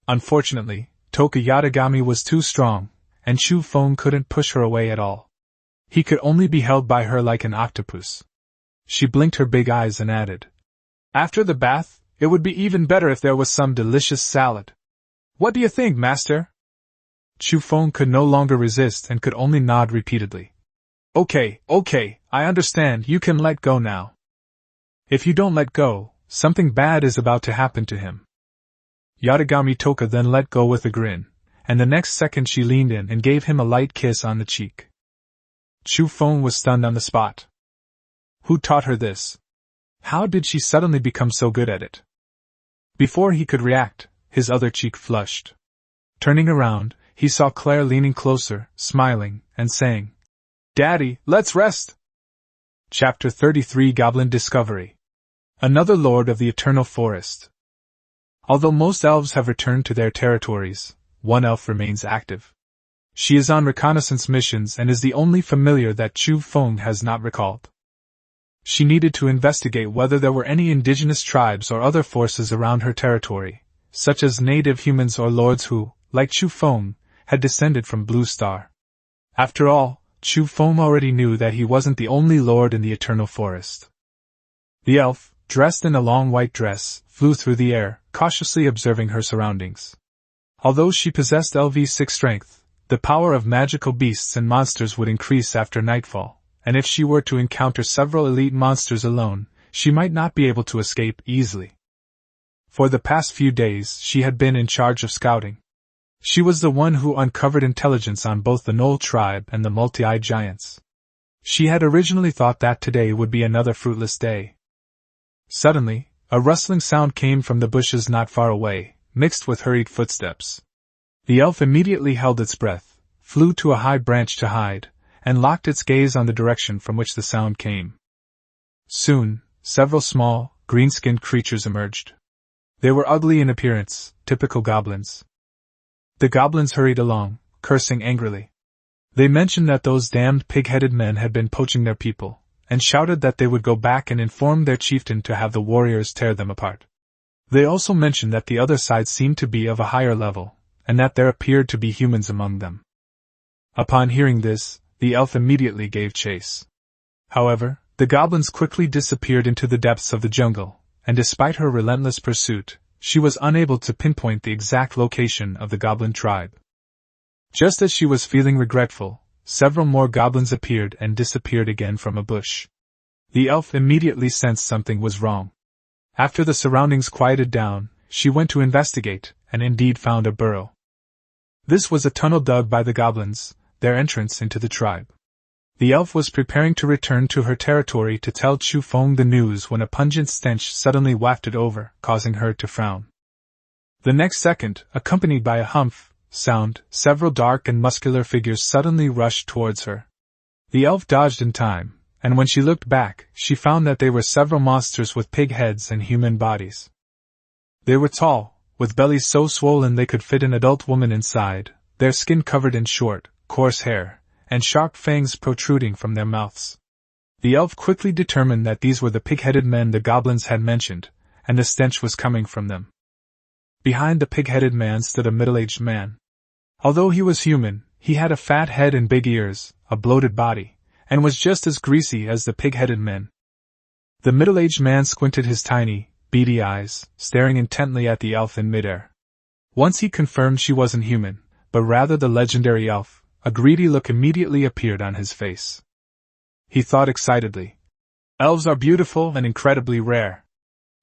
Unfortunately, Toka Yatagami was too strong, and Chu Feng couldn't push her away at all. He could only be held by her like an octopus. She blinked her big eyes and added, "After the bath, it would be even better if there was some delicious salad. What do you think, master?" Chu Feng could no longer resist and could only nod repeatedly. Okay, I understand, you can let go now. If you don't let go, something bad is about to happen to him. Yatagami Toka then let go with a grin, and the next second she leaned in and gave him a light kiss on the cheek. Chu Feng was stunned on the spot. Who taught her this? How did she suddenly become so good at it? Before he could react, his other cheek flushed. Turning around, he saw Claire leaning closer, smiling, and saying, "Daddy, let's rest!" Chapter 33 Goblin Discovery. Another Lord of the Eternal Forest. Although most elves have returned to their territories, one elf remains active. She is on reconnaissance missions and is the only familiar that Chu Feng has not recalled. She needed to investigate whether there were any indigenous tribes or other forces around her territory, such as native humans or lords who, like Chu Feng, had descended from Blue Star. After all, Chu Feng already knew that he wasn't the only lord in the Eternal Forest. The elf, dressed in a long white dress, flew through the air, cautiously observing her surroundings. Although she possessed LV6 strength, the power of magical beasts and monsters would increase after nightfall, and if she were to encounter several elite monsters alone, she might not be able to escape easily. For the past few days she had been in charge of scouting. She was the one who uncovered intelligence on both the Knoll tribe and the multi-eyed giants. She had originally thought that today would be another fruitless day. Suddenly, a rustling sound came from the bushes not far away, mixed with hurried footsteps. The elf immediately held its breath, flew to a high branch to hide, and locked its gaze on the direction from which the sound came. Soon, several small, green-skinned creatures emerged. They were ugly in appearance, typical goblins. The goblins hurried along, cursing angrily. They mentioned that those damned pig-headed men had been poaching their people, and shouted that they would go back and inform their chieftain to have the warriors tear them apart. They also mentioned that the other side seemed to be of a higher level, and that there appeared to be humans among them. Upon hearing this, the elf immediately gave chase. However, the goblins quickly disappeared into the depths of the jungle, and despite her relentless pursuit, she was unable to pinpoint the exact location of the goblin tribe. Just as she was feeling regretful, several more goblins appeared and disappeared again from a bush. The elf immediately sensed something was wrong. After the surroundings quieted down, she went to investigate, and indeed found a burrow. This was a tunnel dug by the goblins, their entrance into the tribe. The elf was preparing to return to her territory to tell Chu Feng the news when a pungent stench suddenly wafted over, causing her to frown. The next second, accompanied by a humph sound, several dark and muscular figures suddenly rushed towards her. The elf dodged in time, and when she looked back, she found that they were several monsters with pig heads and human bodies. They were tall, with bellies so swollen they could fit an adult woman inside, their skin covered in short, coarse hair, and sharp fangs protruding from their mouths. The elf quickly determined that these were the pig-headed men the goblins had mentioned, and the stench was coming from them. Behind the pig-headed man stood a middle-aged man. Although he was human, he had a fat head and big ears, a bloated body, and was just as greasy as the pig-headed men. The middle-aged man squinted his tiny, beady eyes, staring intently at the elf in midair. Once he confirmed she wasn't human, but rather the legendary elf, a greedy look immediately appeared on his face. He thought excitedly. Elves are beautiful and incredibly rare.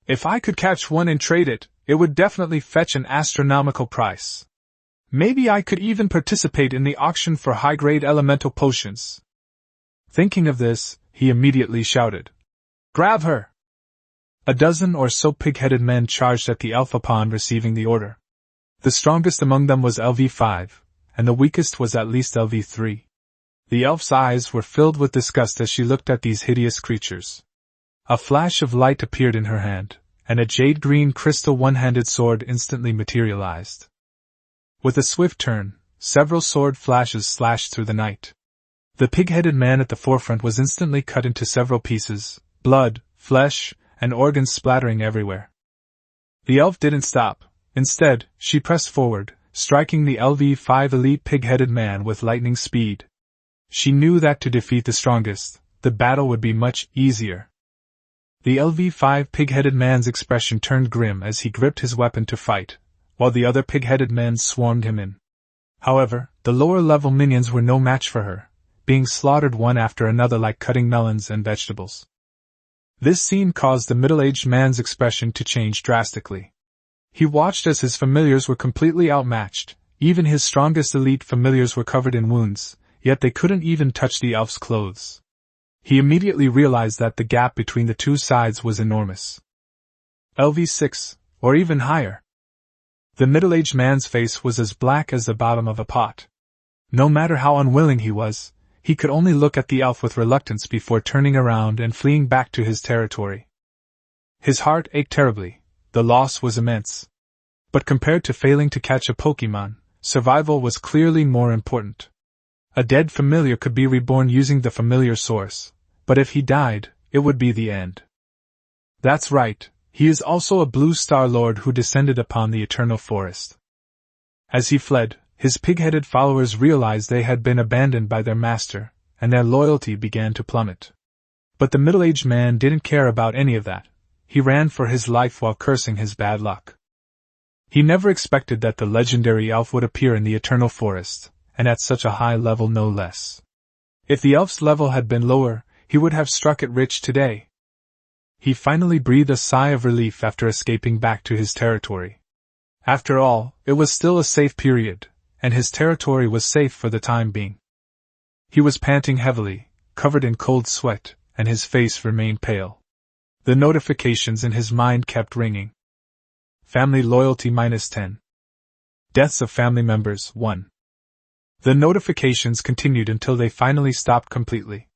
If I could catch one and trade it, it would definitely fetch an astronomical price. Maybe I could even participate in the auction for high-grade elemental potions. Thinking of this, he immediately shouted, "Grab her!" A dozen or so pig-headed men charged at the elf upon receiving the order. The strongest among them was LV5, and the weakest was at least LV3. The elf's eyes were filled with disgust as she looked at these hideous creatures. A flash of light appeared in her hand, and a jade-green crystal one-handed sword instantly materialized. With a swift turn, several sword flashes slashed through the night. The pig-headed man at the forefront was instantly cut into several pieces, blood, flesh, and organs splattering everywhere. The elf didn't stop. Instead, she pressed forward, striking the LV5 elite pig-headed man with lightning speed. She knew that to defeat the strongest, the battle would be much easier. The LV5 pig-headed man's expression turned grim as he gripped his weapon to fight, while the other pig-headed men swarmed him in. However, the lower-level minions were no match for her, being slaughtered one after another like cutting melons and vegetables. This scene caused the middle-aged man's expression to change drastically. He watched as his familiars were completely outmatched. Even his strongest elite familiars were covered in wounds, yet they couldn't even touch the elf's clothes. He immediately realized that the gap between the two sides was enormous. LV6, or even higher. The middle-aged man's face was as black as the bottom of a pot. No matter how unwilling he was, he could only look at the elf with reluctance before turning around and fleeing back to his territory. His heart ached terribly. The loss was immense. But compared to failing to catch a Pokémon, survival was clearly more important. A dead familiar could be reborn using the familiar source, but if he died, it would be the end. That's right, he is also a blue star lord who descended upon the eternal forest. As he fled, his pig-headed followers realized they had been abandoned by their master, and their loyalty began to plummet. But the middle-aged man didn't care about any of that. He ran for his life while cursing his bad luck. He never expected that the legendary elf would appear in the eternal forest, and at such a high level no less. If the elf's level had been lower, he would have struck it rich today. He finally breathed a sigh of relief after escaping back to his territory. After all, it was still a safe period, and his territory was safe for the time being. He was panting heavily, covered in cold sweat, and his face remained pale. The notifications in his mind kept ringing. Family loyalty -10. Deaths of family members 1. The notifications continued until they finally stopped completely.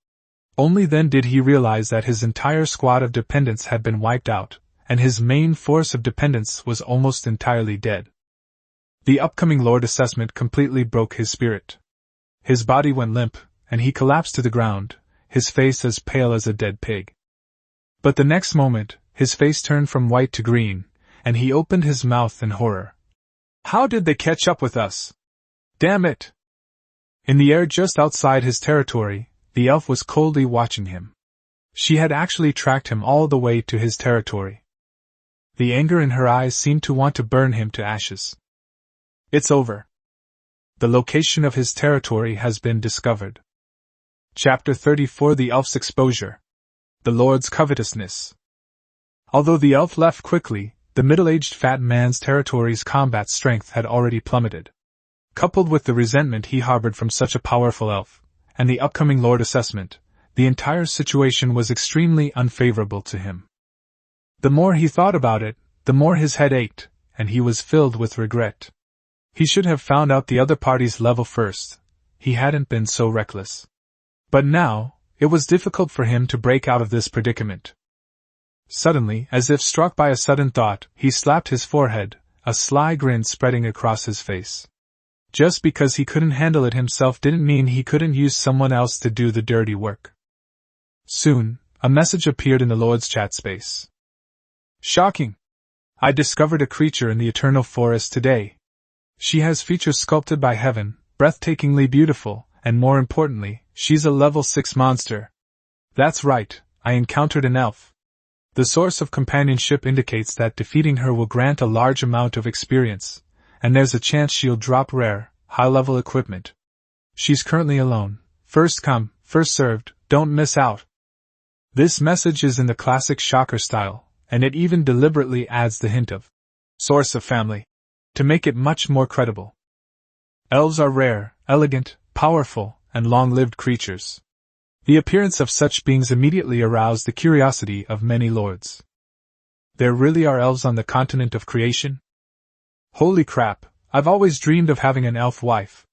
Only then did he realize that his entire squad of dependents had been wiped out, and his main force of dependents was almost entirely dead. The upcoming Lord assessment completely broke his spirit. His body went limp, and he collapsed to the ground, his face as pale as a dead pig. But the next moment, his face turned from white to green, and he opened his mouth in horror. How did they catch up with us? Damn it! In the air just outside his territory, the elf was coldly watching him. She had actually tracked him all the way to his territory. The anger in her eyes seemed to want to burn him to ashes. It's over. The location of his territory has been discovered. Chapter 34: The Elf's Exposure. The Lord's Covetousness. Although the elf left quickly, the middle-aged fat man's territory's combat strength had already plummeted. Coupled with the resentment he harbored from such a powerful elf, and the upcoming Lord assessment, the entire situation was extremely unfavorable to him. The more he thought about it, the more his head ached, and he was filled with regret. He should have found out the other party's level first. He hadn't been so reckless. But now, it was difficult for him to break out of this predicament. Suddenly, as if struck by a sudden thought, he slapped his forehead, a sly grin spreading across his face. Just because he couldn't handle it himself didn't mean he couldn't use someone else to do the dirty work. Soon, a message appeared in the Lord's chat space. Shocking! I discovered a creature in the eternal forest today. She has features sculpted by heaven, breathtakingly beautiful, and more importantly, she's a level 6 monster. That's right, I encountered an elf. The source of companionship indicates that defeating her will grant a large amount of experience, and there's a chance she'll drop rare, high-level equipment. She's currently alone. First come, first served, don't miss out. This message is in the classic shocker style, and it even deliberately adds the hint of source of family, to make it much more credible. Elves are rare, elegant, powerful, and long-lived creatures. The appearance of such beings immediately aroused the curiosity of many lords. There really are elves on the continent of creation? Holy crap, I've always dreamed of having an elf wife.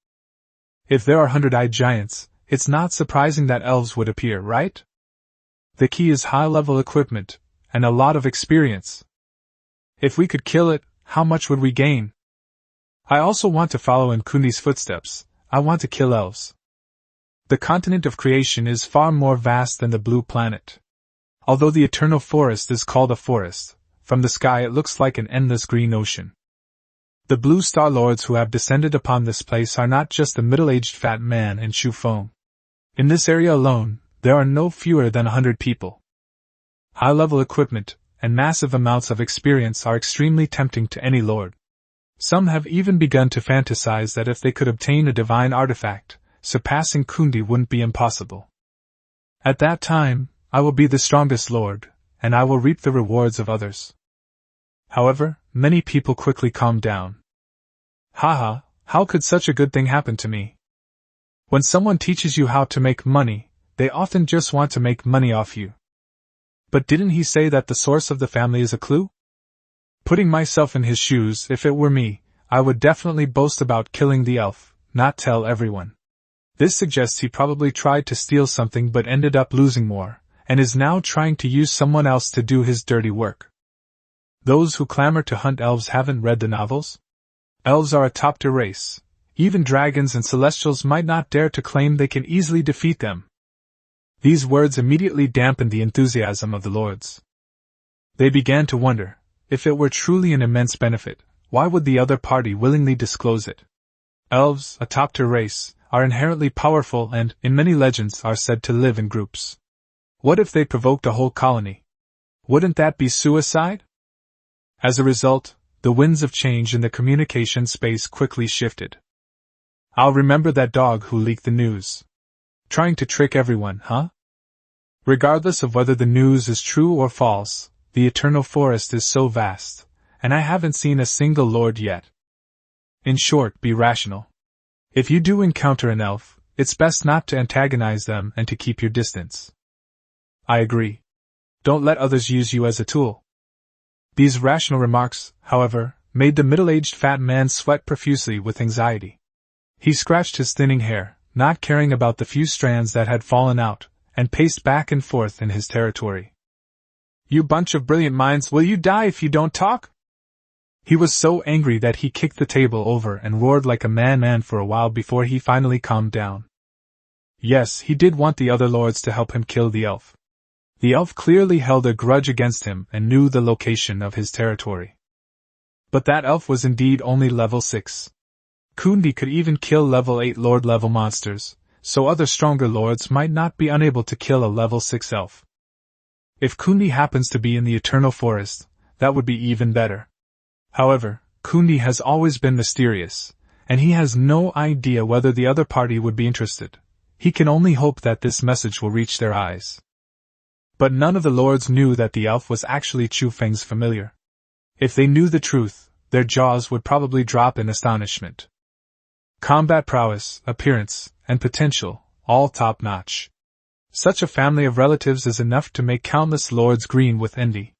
If there are 100-eyed giants, it's not surprising that elves would appear, right? The key is high-level equipment, and a lot of experience. If we could kill it, how much would we gain? I also want to follow in Kundi's footsteps. I want to kill elves. The continent of creation is far more vast than the blue planet. Although the eternal forest is called a forest, from the sky it looks like an endless green ocean. The blue star lords who have descended upon this place are not just the middle-aged fat man and Chu Feng. In this area alone, there are no fewer than 100 people. High-level equipment and massive amounts of experience are extremely tempting to any lord. Some have even begun to fantasize that if they could obtain a divine artifact, surpassing Kundi wouldn't be impossible. At that time, I will be the strongest lord, and I will reap the rewards of others. However, many people quickly calmed down. Haha, how could such a good thing happen to me? When someone teaches you how to make money, they often just want to make money off you. But didn't he say that the source of the family is a clue? Putting myself in his shoes, if it were me, I would definitely boast about killing the elf, not tell everyone. This suggests he probably tried to steal something but ended up losing more, and is now trying to use someone else to do his dirty work. Those who clamor to hunt elves haven't read the novels? Elves are a top-tier race. Even dragons and celestials might not dare to claim they can easily defeat them. These words immediately dampened the enthusiasm of the lords. They began to wonder, if it were truly an immense benefit, why would the other party willingly disclose it? Elves, a top-tier race, are inherently powerful and, in many legends, are said to live in groups. What if they provoked a whole colony? Wouldn't that be suicide? As a result, the winds of change in the communication space quickly shifted. I'll remember that dog who leaked the news. Trying to trick everyone, huh? Regardless of whether the news is true or false, the eternal forest is so vast, and I haven't seen a single lord yet. In short, be rational. If you do encounter an elf, it's best not to antagonize them and to keep your distance. I agree. Don't let others use you as a tool. These rational remarks, however, made the middle-aged fat man sweat profusely with anxiety. He scratched his thinning hair, not caring about the few strands that had fallen out, and paced back and forth in his territory. You bunch of brilliant minds, will you die if you don't talk? He was so angry that he kicked the table over and roared like a man for a while before he finally calmed down. Yes, he did want the other lords to help him kill the elf. The elf clearly held a grudge against him and knew the location of his territory. But that elf was indeed only level 6. Kundi could even kill level 8 lord-level monsters, so other stronger lords might not be unable to kill a level 6 elf. If Kundi happens to be in the Eternal Forest, that would be even better. However, Kundi has always been mysterious, and he has no idea whether the other party would be interested. He can only hope that this message will reach their eyes. But none of the lords knew that the elf was actually Chu Feng's familiar. If they knew the truth, their jaws would probably drop in astonishment. Combat prowess, appearance, and potential, all top-notch. Such a family of relatives is enough to make countless lords green with envy.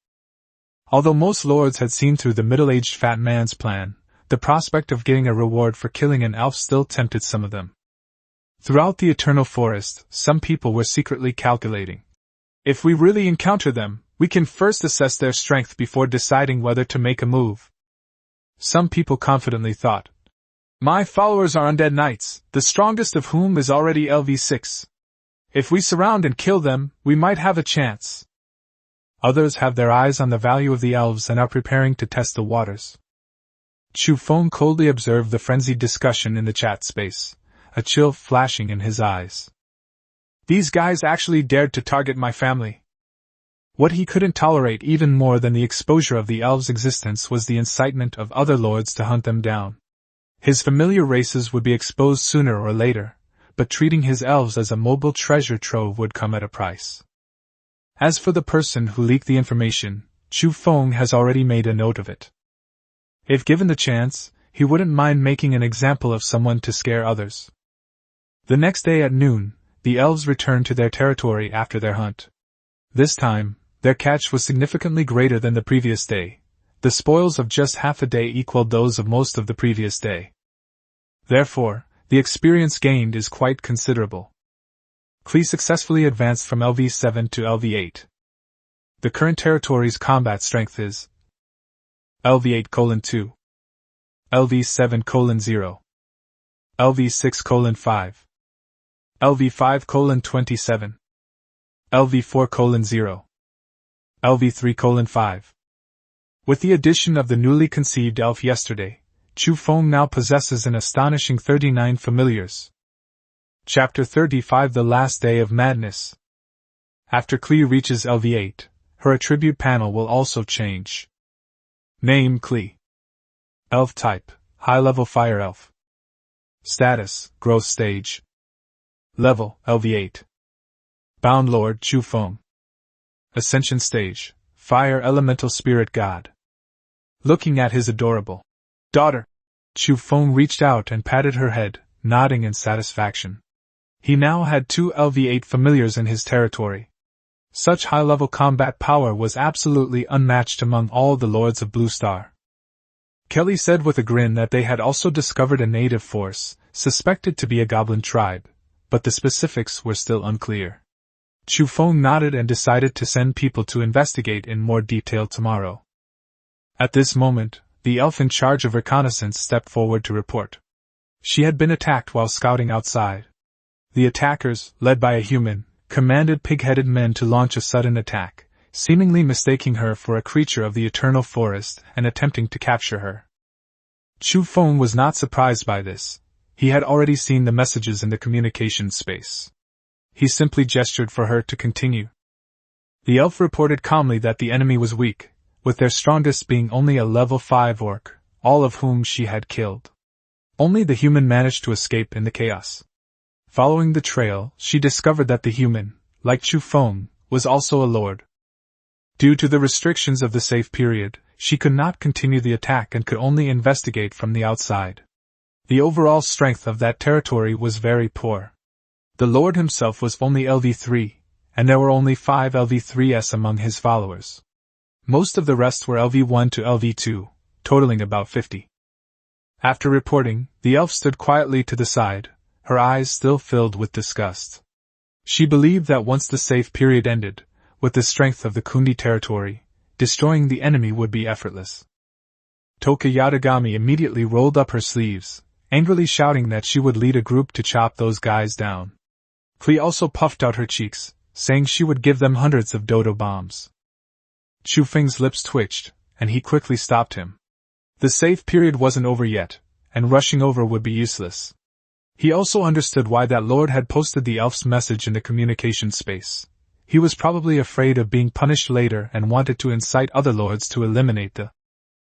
Although most lords had seen through the middle-aged fat man's plan, the prospect of getting a reward for killing an elf still tempted some of them. Throughout the Eternal Forest, some people were secretly calculating. If we really encounter them, we can first assess their strength before deciding whether to make a move. Some people confidently thought, my followers are undead knights, the strongest of whom is already LV6. If we surround and kill them, we might have a chance. Others have their eyes on the value of the elves and are preparing to test the waters. Chu Feng coldly observed the frenzied discussion in the chat space, a chill flashing in his eyes. These guys actually dared to target my family. What he couldn't tolerate even more than the exposure of the elves' existence was the incitement of other lords to hunt them down. His familiar races would be exposed sooner or later, but treating his elves as a mobile treasure trove would come at a price. As for the person who leaked the information, Chu Feng has already made a note of it. If given the chance, he wouldn't mind making an example of someone to scare others. The next day at noon, the elves returned to their territory after their hunt. This time, their catch was significantly greater than the previous day. The spoils of just half a day equaled those of most of the previous day. Therefore, the experience gained is quite considerable. Klee successfully advanced from LV7 to LV8. The current territory's combat strength is LV8:2, LV7:0, LV6:5, LV5:27, LV4:0, LV3:5. With the addition of the newly conceived elf yesterday, Chu Feng now possesses an astonishing 39 familiars. Chapter 35: The Last Day of Madness. After Klee reaches LV8, her attribute panel will also change. Name: Klee. Elf type: High-level Fire Elf. Status: Growth stage. Level: LV8. Bound Lord: Chu Feng. Ascension stage: Fire Elemental Spirit God. Looking at his adorable daughter, Chu Feng reached out and patted her head, nodding in satisfaction. He now had 2 LV8 familiars in his territory. Such high-level combat power was absolutely unmatched among all the Lords of Blue Star. Kelly said with a grin that they had also discovered a native force, suspected to be a goblin tribe, but the specifics were still unclear. Chu Feng nodded and decided to send people to investigate in more detail tomorrow. At this moment, the elf in charge of reconnaissance stepped forward to report. She had been attacked while scouting outside. The attackers, led by a human, commanded pig-headed men to launch a sudden attack, seemingly mistaking her for a creature of the eternal forest and attempting to capture her. Chu Feng was not surprised by this. He had already seen the messages in the communication space. He simply gestured for her to continue. The elf reported calmly that the enemy was weak, with their strongest being only a level 5 orc, all of whom she had killed. Only the human managed to escape in the chaos. Following the trail, she discovered that the human, like Chu Feng, was also a lord. Due to the restrictions of the safe period, she could not continue the attack and could only investigate from the outside. The overall strength of that territory was very poor. The lord himself was only LV3, and there were only 5 LV3s among his followers. Most of the rest were LV1 to LV2, totaling about 50. After reporting, the elf stood quietly to the side, her eyes still filled with disgust. She believed that once the safe period ended, with the strength of the Kundi territory, destroying the enemy would be effortless. Toka Yatagami immediately rolled up her sleeves, angrily shouting that she would lead a group to chop those guys down. Klee also puffed out her cheeks, saying she would give them hundreds of dodo bombs. Chu Feng's lips twitched, and he quickly stopped him. The safe period wasn't over yet, and rushing over would be useless. He also understood why that lord had posted the elf's message in the communication space. He was probably afraid of being punished later and wanted to incite other lords to eliminate the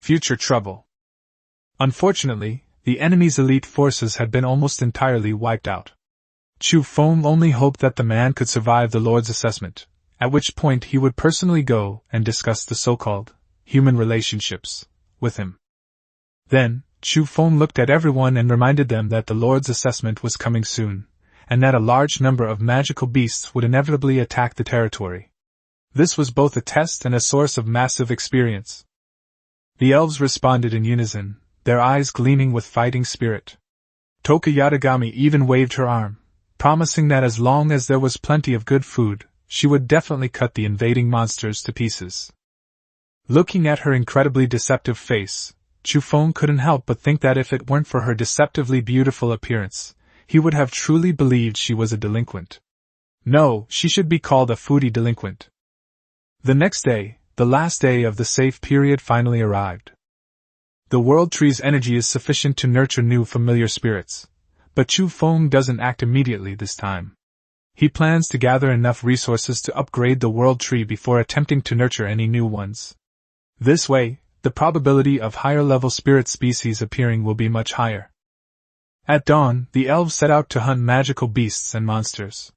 future trouble. Unfortunately, the enemy's elite forces had been almost entirely wiped out. Chu Feng only hoped that the man could survive the lord's assessment, at which point he would personally go and discuss the so-called human relationships with him. Then, Chu Feng looked at everyone and reminded them that the Lord's assessment was coming soon, and that a large number of magical beasts would inevitably attack the territory. This was both a test and a source of massive experience. The elves responded in unison, their eyes gleaming with fighting spirit. Toka Yatagami even waved her arm, promising that as long as there was plenty of good food, she would definitely cut the invading monsters to pieces. Looking at her incredibly deceptive face, Chu Feng couldn't help but think that if it weren't for her deceptively beautiful appearance, he would have truly believed she was a delinquent. No, she should be called a foodie delinquent. The next day, the last day of the safe period finally arrived. The world tree's energy is sufficient to nurture new familiar spirits, but Chu Feng doesn't act immediately this time. He plans to gather enough resources to upgrade the world tree before attempting to nurture any new ones. This way, the probability of higher-level spirit species appearing will be much higher. At dawn, the elves set out to hunt magical beasts and monsters.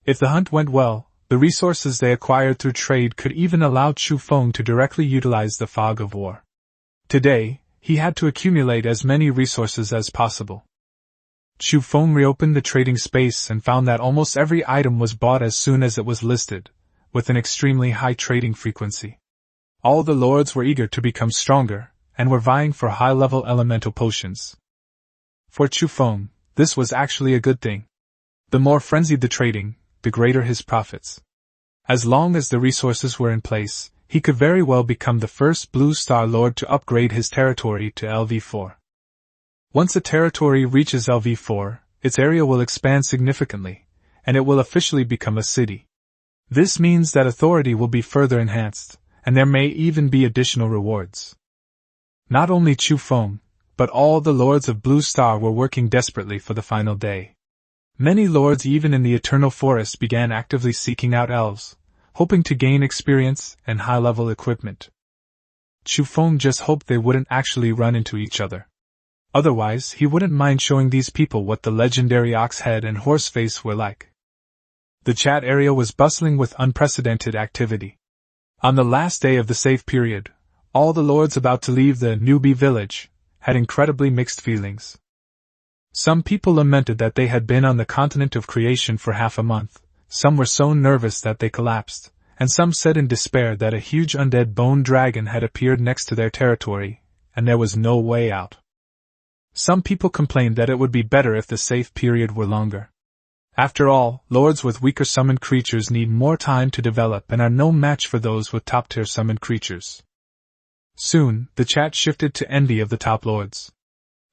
If the hunt went well, the resources they acquired through trade could even allow Chu Feng to directly utilize the fog of war. Today, he had to accumulate as many resources as possible. Chu Feng reopened the trading space and found that almost every item was bought as soon as it was listed, with an extremely high trading frequency. All the lords were eager to become stronger, and were vying for high-level elemental potions. For Chu Feng, this was actually a good thing. The more frenzied the trading, the greater his profits. As long as the resources were in place, he could very well become the first Blue Star Lord to upgrade his territory to LV4. Once a territory reaches LV4, its area will expand significantly, and it will officially become a city. This means that authority will be further enhanced, and there may even be additional rewards. Not only Chu Feng, but all the lords of Blue Star were working desperately for the final day. Many lords even in the Eternal Forest began actively seeking out elves, hoping to gain experience and high-level equipment. Chu Feng just hoped they wouldn't actually run into each other. Otherwise, he wouldn't mind showing these people what the legendary Oxhead and Horseface were like. The chat area was bustling with unprecedented activity. On the last day of the safe period, all the lords about to leave the newbie village had incredibly mixed feelings. Some people lamented that they had been on the continent of creation for half a month, some were so nervous that they collapsed, and some said in despair that a huge undead bone dragon had appeared next to their territory, and there was no way out. Some people complained that it would be better if the safe period were longer. After all, lords with weaker summoned creatures need more time to develop and are no match for those with top-tier summoned creatures. Soon, the chat shifted to envy of the top lords.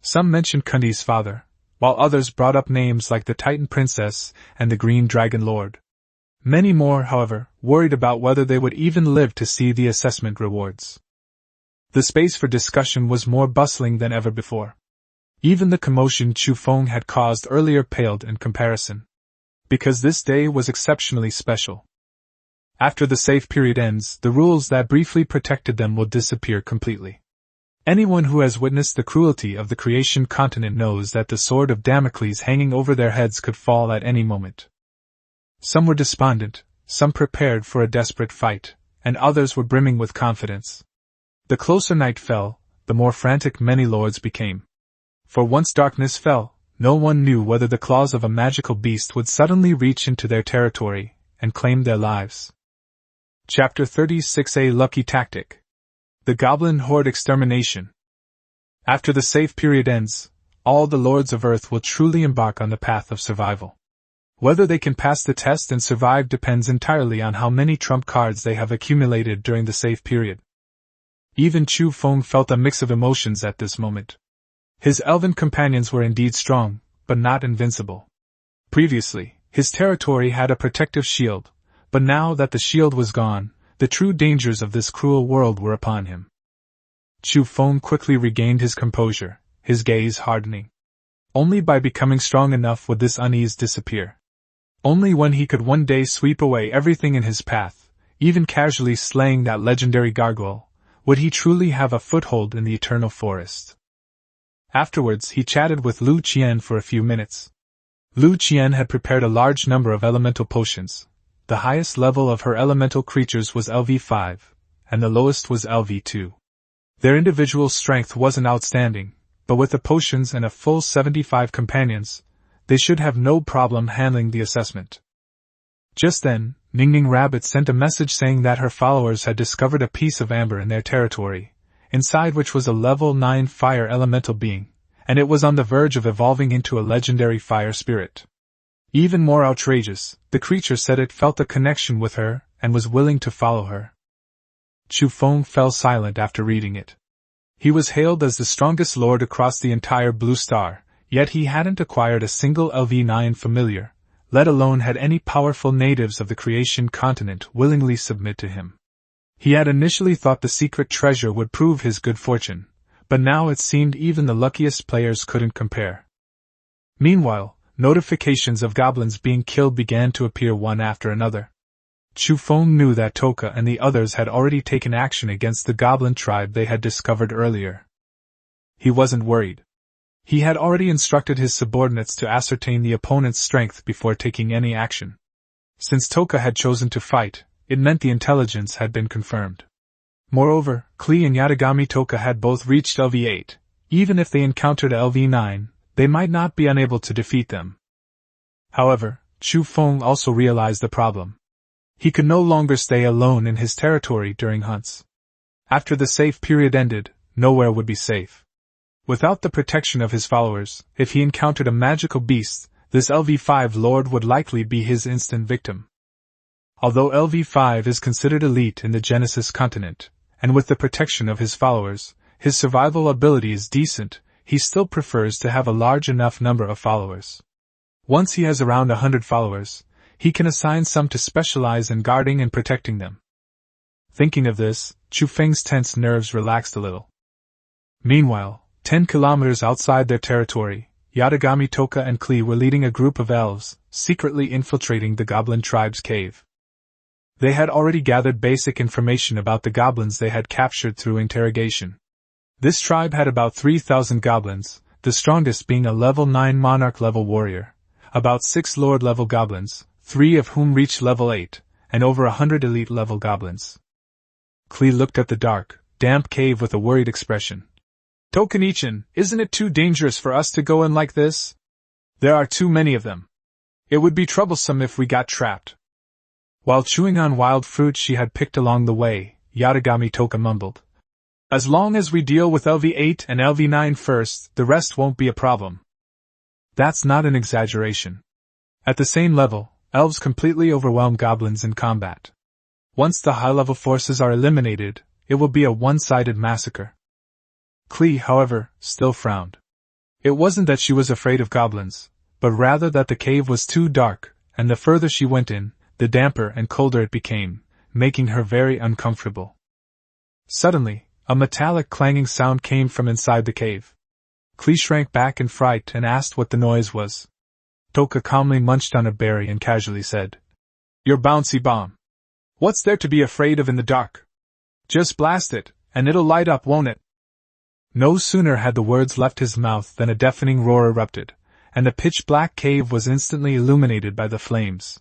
Some mentioned Kundi's father, while others brought up names like the Titan Princess and the Green Dragon Lord. Many more, however, worried about whether they would even live to see the assessment rewards. The space for discussion was more bustling than ever before. Even the commotion Chu Feng had caused earlier paled in comparison. Because this day was exceptionally special. After the safe period ends, the rules that briefly protected them will disappear completely. Anyone who has witnessed the cruelty of the creation continent knows that the sword of Damocles hanging over their heads could fall at any moment. Some were despondent, some prepared for a desperate fight, and others were brimming with confidence. The closer night fell, the more frantic many lords became. For once darkness fell, no one knew whether the claws of a magical beast would suddenly reach into their territory and claim their lives. Chapter 36: A Lucky Tactic. The Goblin Horde Extermination. After the safe period ends, all the lords of Earth will truly embark on the path of survival. Whether they can pass the test and survive depends entirely on how many trump cards they have accumulated during the safe period. Even Chu Feng felt a mix of emotions at this moment. His elven companions were indeed strong, but not invincible. Previously, his territory had a protective shield, but now that the shield was gone, the true dangers of this cruel world were upon him. Chu Feng quickly regained his composure, his gaze hardening. Only by becoming strong enough would this unease disappear. Only when he could one day sweep away everything in his path, even casually slaying that legendary gargoyle, would he truly have a foothold in the Eternal Forest. Afterwards he chatted with Lu Qian for a few minutes. Lu Qian had prepared a large number of elemental potions. The highest level of her elemental creatures was LV5, and the lowest was LV2. Their individual strength wasn't outstanding, but with the potions and a full 75 companions, they should have no problem handling the assessment. Just then, Ningning Rabbit sent a message saying that her followers had discovered a piece of amber in their territory, inside which was a level 9 fire elemental being, and it was on the verge of evolving into a legendary fire spirit. Even more outrageous, the creature said it felt a connection with her and was willing to follow her. Chu Feng fell silent after reading it. He was hailed as the strongest lord across the entire Blue Star, yet he hadn't acquired a single LV9 familiar, let alone had any powerful natives of the creation continent willingly submit to him. He had initially thought the secret treasure would prove his good fortune, but now it seemed even the luckiest players couldn't compare. Meanwhile, notifications of goblins being killed began to appear one after another. Chu Feng knew that Toka and the others had already taken action against the goblin tribe they had discovered earlier. He wasn't worried. He had already instructed his subordinates to ascertain the opponent's strength before taking any action. Since Toka had chosen to fight, it meant the intelligence had been confirmed. Moreover, Klee and Yatagami Toka had both reached LV8. Even if they encountered LV9, they might not be unable to defeat them. However, Chu Feng also realized the problem. He could no longer stay alone in his territory during hunts. After the safe period ended, nowhere would be safe. Without the protection of his followers, if he encountered a magical beast, this LV5 lord would likely be his instant victim. Although LV5 is considered elite in the Genesis continent, and with the protection of his followers, his survival ability is decent, he still prefers to have a large enough number of followers. Once he has around 100 followers, he can assign some to specialize in guarding and protecting them. Thinking of this, Chu Feng's tense nerves relaxed a little. Meanwhile, 10 kilometers outside their territory, Yatagami Toka and Klee were leading a group of elves, secretly infiltrating the goblin tribe's cave. They had already gathered basic information about the goblins they had captured through interrogation. This tribe had about 3,000 goblins, the strongest being a level 9 monarch-level warrior, about 6 lord-level goblins, 3 of whom reached level 8, and over 100 elite-level goblins. Klee looked at the dark, damp cave with a worried expression. Token-ichan, isn't it too dangerous for us to go in like this? There are too many of them. It would be troublesome if we got trapped. While chewing on wild fruit she had picked along the way, Yatagami Toka mumbled. As long as we deal with LV8 and LV9 first, the rest won't be a problem. That's not an exaggeration. At the same level, elves completely overwhelm goblins in combat. Once the high-level forces are eliminated, it will be a one-sided massacre. Klee, however, still frowned. It wasn't that she was afraid of goblins, but rather that the cave was too dark, and the further she went in, the damper and colder it became, making her very uncomfortable. Suddenly, a metallic clanging sound came from inside the cave. Klee shrank back in fright and asked what the noise was. Toka calmly munched on a berry and casually said, Your bouncy bomb. What's there to be afraid of in the dark? Just blast it, and it'll light up, won't it? No sooner had the words left his mouth than a deafening roar erupted, and the pitch-black cave was instantly illuminated by the flames.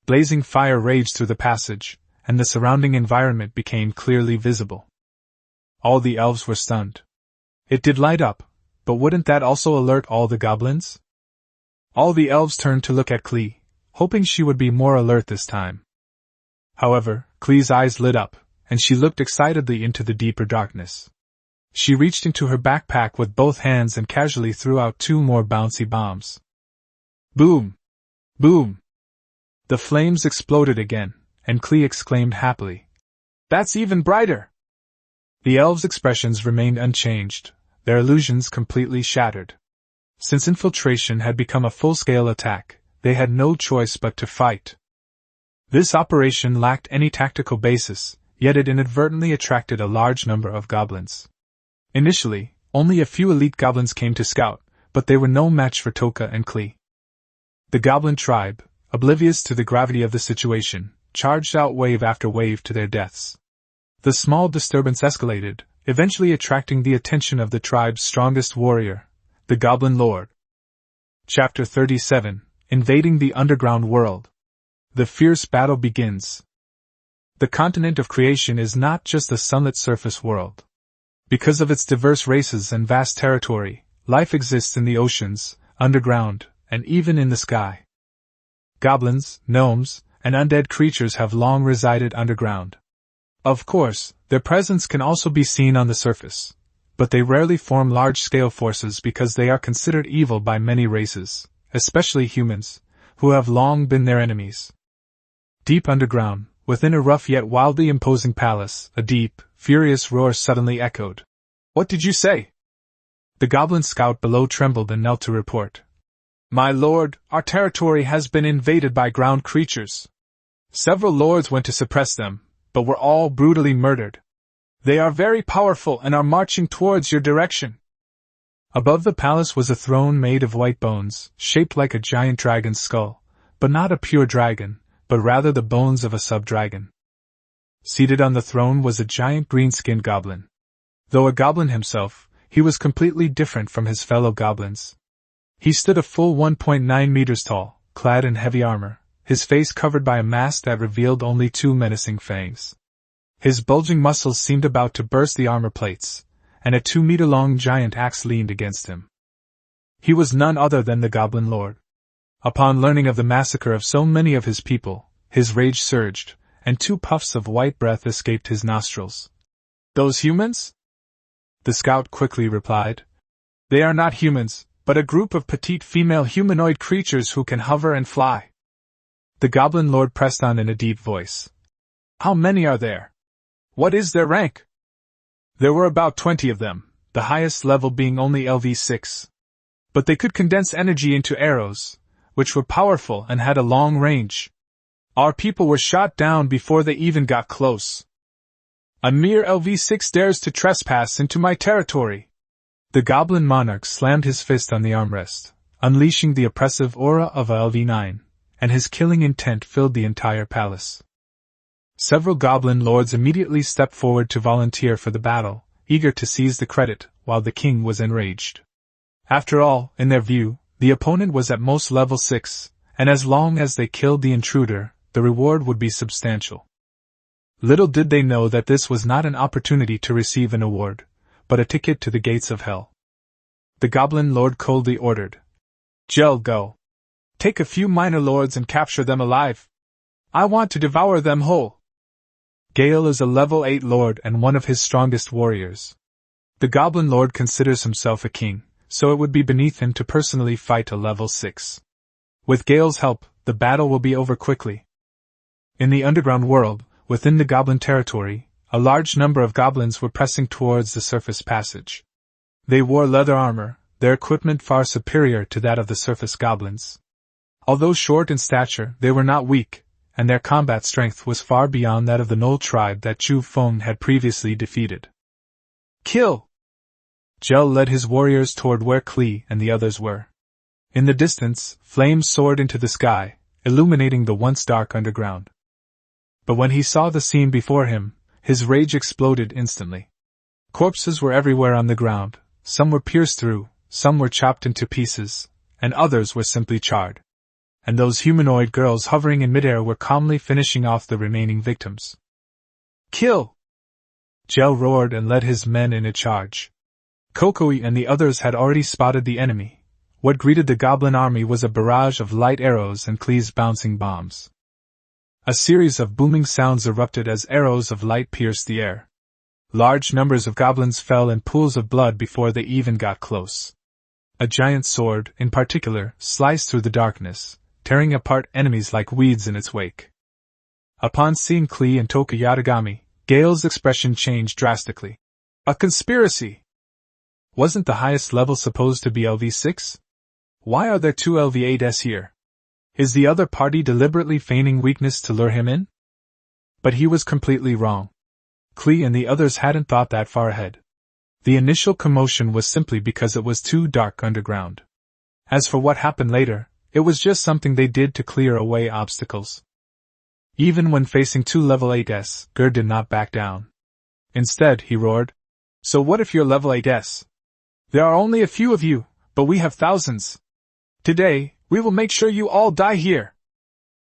Blazing fire raged through the passage, and the surrounding environment became clearly visible. All the elves were stunned. It did light up, but wouldn't that also alert all the goblins? All the elves turned to look at Klee, hoping she would be more alert this time. However, Klee's eyes lit up, and she looked excitedly into the deeper darkness. She reached into her backpack with both hands and casually threw out 2 more bouncy bombs. Boom! Boom! The flames exploded again, and Klee exclaimed happily, That's even brighter! The elves' expressions remained unchanged, their illusions completely shattered. Since infiltration had become a full-scale attack, they had no choice but to fight. This operation lacked any tactical basis, yet it inadvertently attracted a large number of goblins. Initially, only a few elite goblins came to scout, but they were no match for Toka and Klee. The goblin tribe, oblivious to the gravity of the situation, charged out wave after wave to their deaths. The small disturbance escalated, eventually attracting the attention of the tribe's strongest warrior, the Goblin Lord. Chapter 37, Invading the Underground World. The fierce battle begins. The continent of creation is not just a sunlit surface world. Because of its diverse races and vast territory, life exists in the oceans, underground, and even in the sky. Goblins, gnomes, and undead creatures have long resided underground. Of course, their presence can also be seen on the surface, but they rarely form large-scale forces because they are considered evil by many races, especially humans, who have long been their enemies. Deep underground, within a rough yet wildly imposing palace, a deep, furious roar suddenly echoed. What did you say? The goblin scout below trembled and knelt to report. My lord, our territory has been invaded by ground creatures. Several lords went to suppress them, but were all brutally murdered. They are very powerful and are marching towards your direction. Above the palace was a throne made of white bones, shaped like a giant dragon's skull, but not a pure dragon, but rather the bones of a sub-dragon. Seated on the throne was a giant green-skinned goblin. Though a goblin himself, he was completely different from his fellow goblins. He stood a full 1.9 meters tall, clad in heavy armor, his face covered by a mask that revealed only 2 menacing fangs. His bulging muscles seemed about to burst the armor plates, and a 2-meter-long giant axe leaned against him. He was none other than the Goblin Lord. Upon learning of the massacre of so many of his people, his rage surged, and 2 puffs of white breath escaped his nostrils. Those humans? The scout quickly replied. They are not humans, but a group of petite female humanoid creatures who can hover and fly. The Goblin Lord pressed on in a deep voice. How many are there? What is their rank? There were about 20 of them, the highest level being only LV6. But they could condense energy into arrows, which were powerful and had a long range. Our people were shot down before they even got close. A mere LV6 dares to trespass into my territory. The Goblin Monarch slammed his fist on the armrest, unleashing the oppressive aura of a LV9, and his killing intent filled the entire palace. Several Goblin Lords immediately stepped forward to volunteer for the battle, eager to seize the credit, while the king was enraged. After all, in their view, the opponent was at most level 6, and as long as they killed the intruder, the reward would be substantial. Little did they know that this was not an opportunity to receive an award, but a ticket to the gates of hell. The Goblin Lord coldly ordered, Gel, go. Take a few minor lords and capture them alive. I want to devour them whole. Gale is a level 8 lord and one of his strongest warriors. The Goblin Lord considers himself a king, so it would be beneath him to personally fight a level 6. With Gale's help, the battle will be over quickly. In the underground world, within the Goblin territory, a large number of goblins were pressing towards the surface passage. They wore leather armor, their equipment far superior to that of the surface goblins. Although short in stature, they were not weak, and their combat strength was far beyond that of the Knoll tribe that Chu Feng had previously defeated. Kill! Gel led his warriors toward where Klee and the others were. In the distance, flames soared into the sky, illuminating the once dark underground. But when he saw the scene before him, his rage exploded instantly. Corpses were everywhere on the ground, some were pierced through, some were chopped into pieces, and others were simply charred. And those humanoid girls hovering in midair were calmly finishing off the remaining victims. Kill! Gel roared and led his men in a charge. Kokoi and the others had already spotted the enemy. What greeted the goblin army was a barrage of light arrows and Klee's bouncing bombs. A series of booming sounds erupted as arrows of light pierced the air. Large numbers of goblins fell in pools of blood before they even got close. A giant sword, in particular, sliced through the darkness, tearing apart enemies like weeds in its wake. Upon seeing Klee and Toka Yatagami, Gale's expression changed drastically. A conspiracy! Wasn't the highest level supposed to be LV6? Why are there 2 LV8s here? Is the other party deliberately feigning weakness to lure him in? But he was completely wrong. Klee and the others hadn't thought that far ahead. The initial commotion was simply because it was too dark underground. As for what happened later, it was just something they did to clear away obstacles. Even when facing 2 level 8s, Gur did not back down. Instead, he roared, So what if you're level 8s? There are only a few of you, but we have thousands. Today, we will make sure you all die here.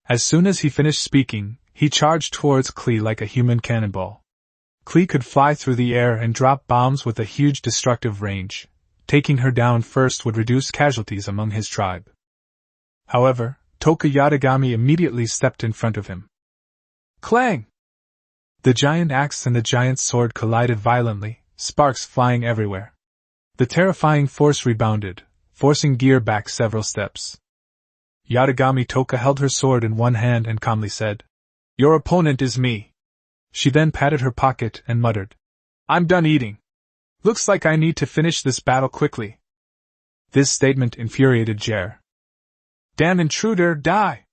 As soon as he finished speaking, he charged towards Klee like a human cannonball. Klee could fly through the air and drop bombs with a huge destructive range. Taking her down first would reduce casualties among his tribe. However, Toka Yatagami immediately stepped in front of him. Clang! The giant axe and the giant sword collided violently, sparks flying everywhere. The terrifying force rebounded, forcing Gear back several steps. Yatagami Toka held her sword in one hand and calmly said, Your opponent is me. She then patted her pocket and muttered, I'm done eating. Looks like I need to finish this battle quickly. This statement infuriated Jer. Damn intruder, die!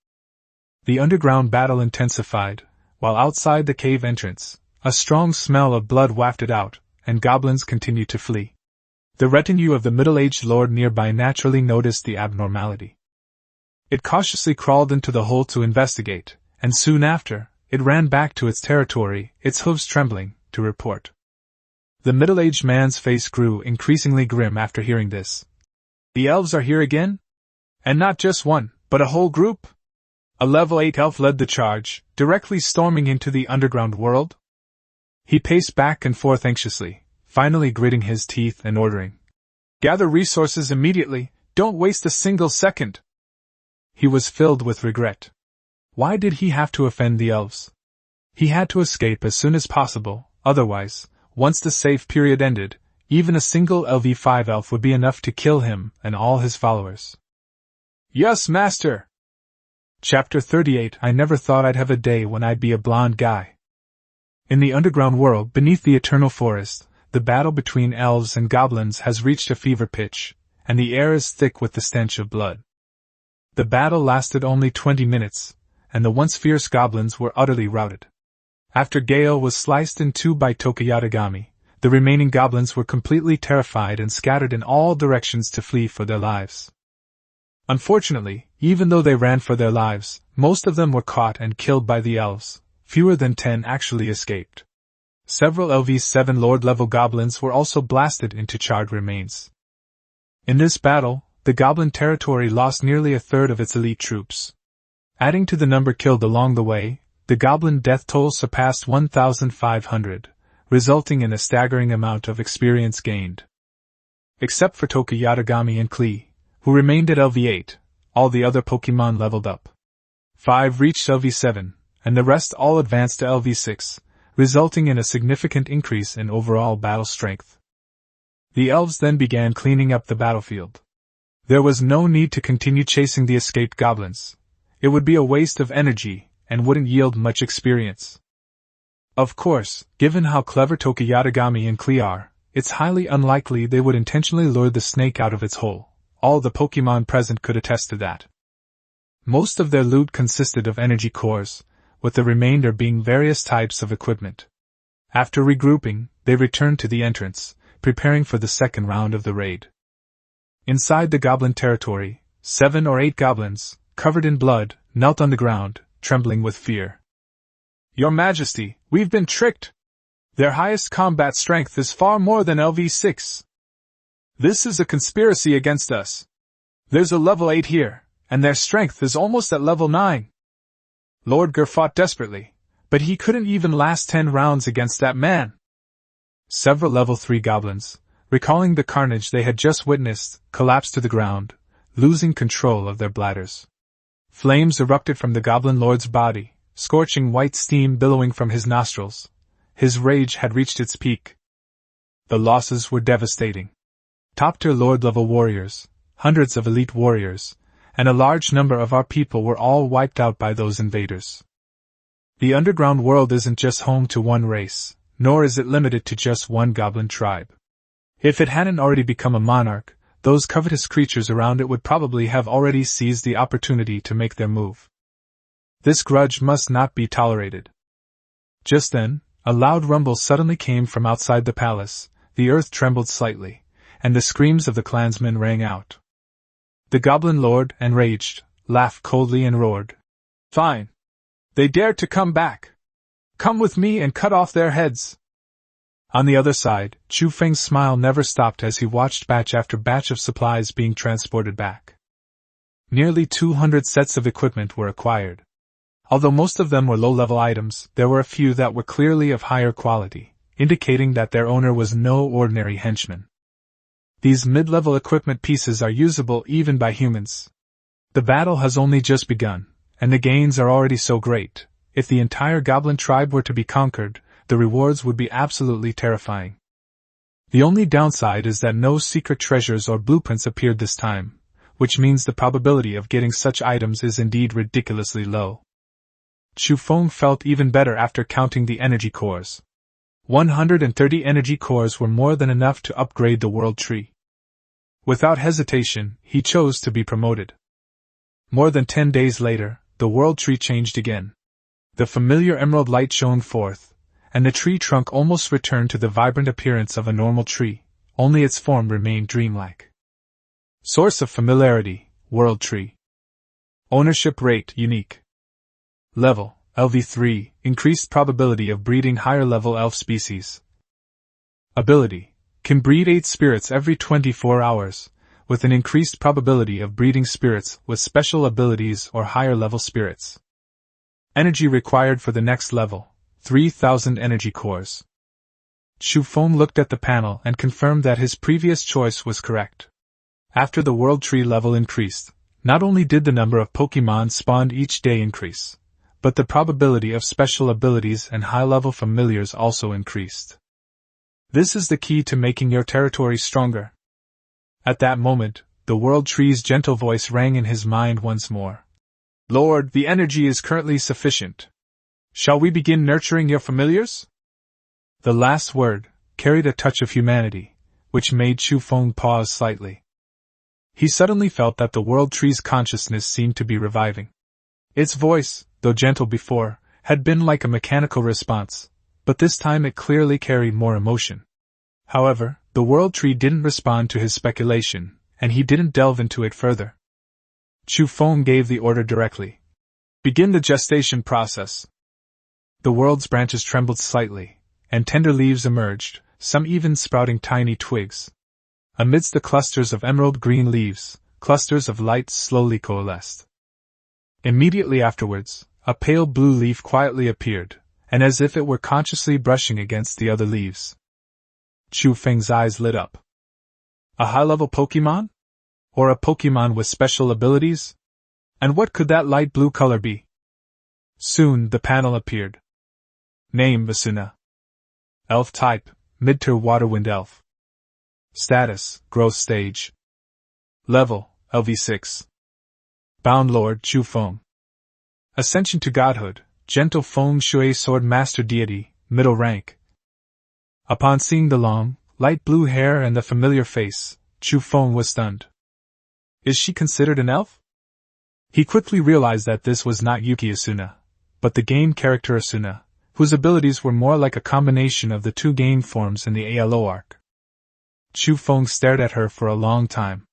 The underground battle intensified, while outside the cave entrance, a strong smell of blood wafted out, and goblins continued to flee. The retinue of the middle-aged lord nearby naturally noticed the abnormality. It cautiously crawled into the hole to investigate, and soon after, it ran back to its territory, its hooves trembling, to report. The middle-aged man's face grew increasingly grim after hearing this. The elves are here again? And not just one, but a whole group? A level 8 elf led the charge, directly storming into the underground world? He paced back and forth anxiously, finally gritting his teeth and ordering, Gather resources immediately, don't waste a single second. He was filled with regret. Why did he have to offend the elves? He had to escape as soon as possible, otherwise, once the safe period ended, even a single LV5 elf would be enough to kill him and all his followers. Yes, master! Chapter 38. I never thought I'd have a day when I'd be a blonde guy. In the underground world beneath the eternal forest, the battle between elves and goblins has reached a fever pitch, and the air is thick with the stench of blood. The battle lasted only 20 minutes, and the once fierce goblins were utterly routed. After Gale was sliced in two by Tokuyatagami, the remaining goblins were completely terrified and scattered in all directions to flee for their lives. Unfortunately, even though they ran for their lives, most of them were caught and killed by the elves. Fewer than 10 actually escaped. Several LV7 Lord-level goblins were also blasted into charred remains. In this battle, the goblin territory lost nearly a third of its elite troops. Adding to the number killed along the way, the goblin death toll surpassed 1,500, resulting in a staggering amount of experience gained. Except for Tokuyatagami and Klee, who remained at LV8, all the other Pokemon leveled up. 5 reached LV7, and the rest all advanced to LV6, resulting in a significant increase in overall battle strength. The elves then began cleaning up the battlefield. There was no need to continue chasing the escaped goblins. It would be a waste of energy, and wouldn't yield much experience. Of course, given how clever Tokuyatagami and Klee are, it's highly unlikely they would intentionally lure the snake out of its hole. All the Pokemon present could attest to that. Most of their loot consisted of energy cores, with the remainder being various types of equipment. After regrouping, they returned to the entrance, preparing for the second round of the raid. Inside the goblin territory, 7 or 8 goblins, covered in blood, knelt on the ground, trembling with fear. Your Majesty, we've been tricked! Their highest combat strength is far more than LV6. This is a conspiracy against us. There's a level 8 here, and their strength is almost at level 9. Lord Ger fought desperately, but he couldn't even last 10 rounds against that man. Several level 3 goblins, recalling the carnage they had just witnessed, collapsed to the ground, losing control of their bladders. Flames erupted from the goblin lord's body, scorching white steam billowing from his nostrils. His rage had reached its peak. The losses were devastating. Top-tier lord-level warriors, hundreds of elite warriors, and a large number of our people were all wiped out by those invaders. The underground world isn't just home to one race, nor is it limited to just one goblin tribe. If it hadn't already become a monarch, those covetous creatures around it would probably have already seized the opportunity to make their move. This grudge must not be tolerated. Just then, a loud rumble suddenly came from outside the palace, the earth trembled slightly, and the screams of the clansmen rang out. The goblin lord, enraged, laughed coldly and roared. Fine! They dared to come back! Come with me and cut off their heads! On the other side, Chu Feng's smile never stopped as he watched batch after batch of supplies being transported back. Nearly 200 sets of equipment were acquired. Although most of them were low-level items, there were a few that were clearly of higher quality, indicating that their owner was no ordinary henchman. These mid-level equipment pieces are usable even by humans. The battle has only just begun, and the gains are already so great. If the entire goblin tribe were to be conquered, the rewards would be absolutely terrifying. The only downside is that no secret treasures or blueprints appeared this time, which means the probability of getting such items is indeed ridiculously low. Chu Feng felt even better after counting the energy cores. 130 energy cores were more than enough to upgrade the world tree. Without hesitation, he chose to be promoted. More than 10 days later, the world tree changed again. The familiar emerald light shone forth, and the tree trunk almost returned to the vibrant appearance of a normal tree, only its form remained dreamlike. Source of familiarity, world tree. Ownership rate, unique. Level, LV3, increased probability of breeding higher-level elf species. Ability, can breed 8 spirits every 24 hours, with an increased probability of breeding spirits with special abilities or higher-level spirits. Energy required for the next level, 3,000 energy cores. Chu Feng looked at the panel and confirmed that his previous choice was correct. After the world tree level increased, not only did the number of Pokemon spawned each day increase, but the probability of special abilities and high-level familiars also increased. This is the key to making your territory stronger. At that moment, the World Tree's gentle voice rang in his mind once more. Lord, the energy is currently sufficient. Shall we begin nurturing your familiars? The last word carried a touch of humanity, which made Chu Feng pause slightly. He suddenly felt that the World Tree's consciousness seemed to be reviving. Its voice, though gentle before, had been like a mechanical response, but this time it clearly carried more emotion. However, the World Tree didn't respond to his speculation, and he didn't delve into it further. Chu Feng gave the order directly. Begin the gestation process. The world's branches trembled slightly, and tender leaves emerged, some even sprouting tiny twigs. Amidst the clusters of emerald green leaves, clusters of light slowly coalesced. Immediately afterwards, a pale blue leaf quietly appeared, and as if it were consciously brushing against the other leaves. Chu Feng's eyes lit up. A high-level Pokémon? Or a Pokémon with special abilities? And what could that light blue color be? Soon the panel appeared. Name: Asuna. Elf type: mid-tier waterwind elf. Status: growth stage. Level: LV6. Bound Lord Chu Feng. Ascension to Godhood: Gentle Feng Shui Sword Master Deity, middle rank. Upon seeing the long, light blue hair and the familiar face, Chu Feng was stunned. Is she considered an elf? He quickly realized that this was not Yuki Asuna, but the game character Asuna, whose abilities were more like a combination of the two game forms in the ALO arc. Chu Feng stared at her for a long time.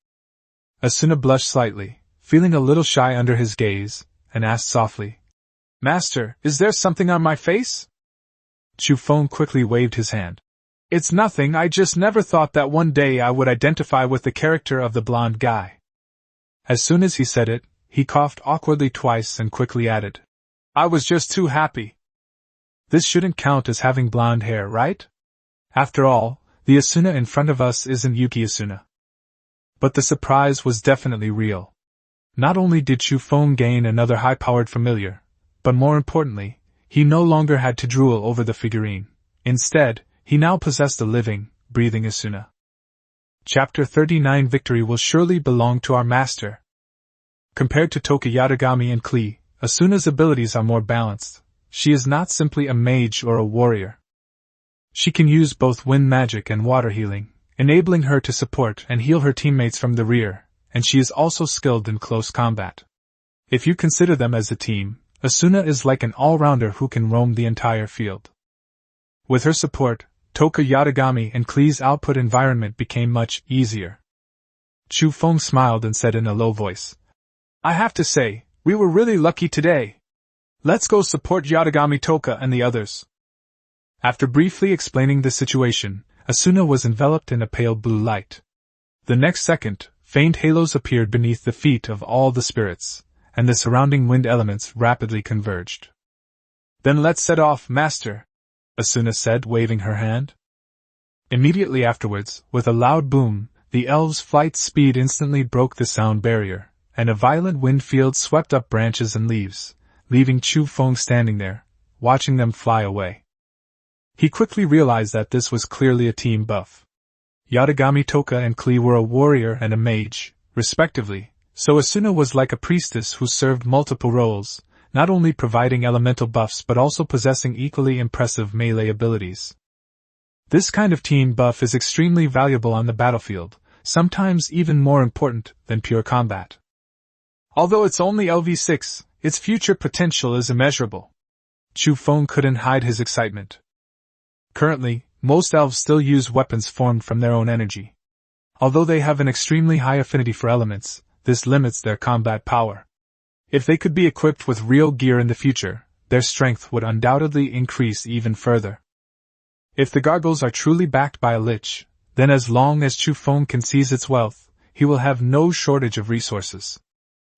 Asuna blushed slightly, feeling a little shy under his gaze, and asked softly, Master, is there something on my face? Chu Feng quickly waved his hand. It's nothing, I just never thought that one day I would identify with the character of the blonde guy. As soon as he said it, he coughed awkwardly twice and quickly added, I was just too happy. This shouldn't count as having blonde hair, right? After all, the Asuna in front of us isn't Yuki Asuna. But the surprise was definitely real. Not only did Chu Feng gain another high-powered familiar, but more importantly, he no longer had to drool over the figurine. Instead, he now possessed a living, breathing Asuna. Chapter 39 Victory will surely belong to our master. Compared to Toka Yatagami and Klee, Asuna's abilities are more balanced. She is not simply a mage or a warrior. She can use both wind magic and water healing, enabling her to support and heal her teammates from the rear, and she is also skilled in close combat. If you consider them as a team, Asuna is like an all-rounder who can roam the entire field. With her support, Toka Yatagami and Klee's output environment became much easier. Chu Feng smiled and said in a low voice, I have to say, we were really lucky today. Let's go support Yatagami Toka and the others. After briefly explaining the situation, Asuna was enveloped in a pale blue light. The next second, faint halos appeared beneath the feet of all the spirits, and the surrounding wind elements rapidly converged. Then let's set off, Master, Asuna said, waving her hand. Immediately afterwards, with a loud boom, the elves' flight speed instantly broke the sound barrier, and a violent wind field swept up branches and leaves, leaving Chu Feng standing there, watching them fly away. He quickly realized that this was clearly a team buff. Yatagami Toka and Klee were a warrior and a mage, respectively, so Asuna was like a priestess who served multiple roles, not only providing elemental buffs but also possessing equally impressive melee abilities. This kind of team buff is extremely valuable on the battlefield, sometimes even more important than pure combat. Although it's only LV6, its future potential is immeasurable. Chu Feng couldn't hide his excitement. Currently, most elves still use weapons formed from their own energy. Although they have an extremely high affinity for elements, this limits their combat power. If they could be equipped with real gear in the future, their strength would undoubtedly increase even further. If the gargoyles are truly backed by a lich, then as long as Chu Feng can seize its wealth, he will have no shortage of resources.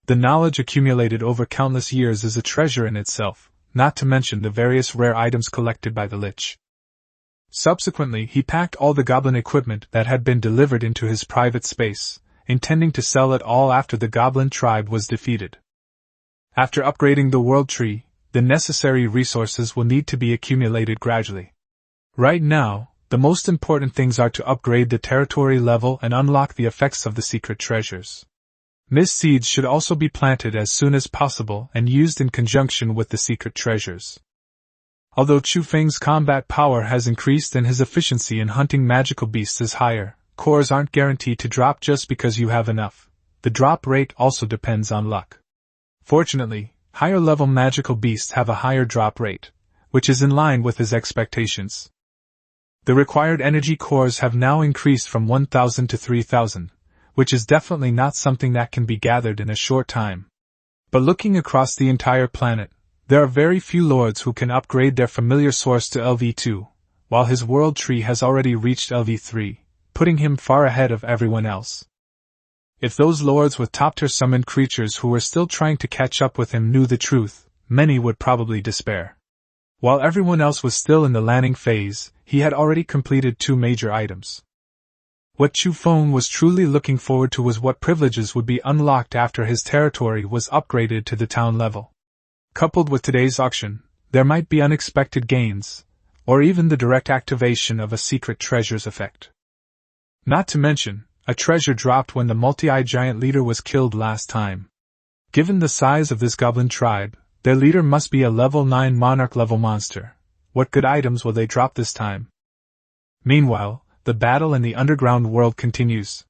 The knowledge accumulated over countless years is a treasure in itself, not to mention the various rare items collected by the lich. Subsequently, he packed all the goblin equipment that had been delivered into his private space, intending to sell it all after the goblin tribe was defeated. After upgrading the world tree, the necessary resources will need to be accumulated gradually. Right now, the The most important things are to upgrade the territory level and unlock the effects of the secret treasures. Mist seeds should also be planted as soon as possible and used in conjunction with the secret treasures. Although Chu Feng's combat power has increased and his efficiency in hunting magical beasts is higher, cores aren't guaranteed to drop just because you have enough. The drop rate also depends on luck. Fortunately, higher-level magical beasts have a higher drop rate, which is in line with his expectations. The required energy cores have now increased from 1,000 to 3,000, which is definitely not something that can be gathered in a short time. But looking across the entire planet, there are very few lords who can upgrade their familiar source to LV2, while his world tree has already reached LV3, putting him far ahead of everyone else. If those lords with top-tier summoned creatures who were still trying to catch up with him knew the truth, many would probably despair. While everyone else was still in the landing phase, he had already completed 2 major items. What Chu Feng was truly looking forward to was what privileges would be unlocked after his territory was upgraded to the town level. Coupled with today's auction, there might be unexpected gains, or even the direct activation of a secret treasures effect. Not to mention, a treasure dropped when the multi-eyed giant leader was killed last time. Given the size of this goblin tribe, their leader must be a level 9 monarch-level monster. What good items will they drop this time? Meanwhile, the battle in the underground world continues.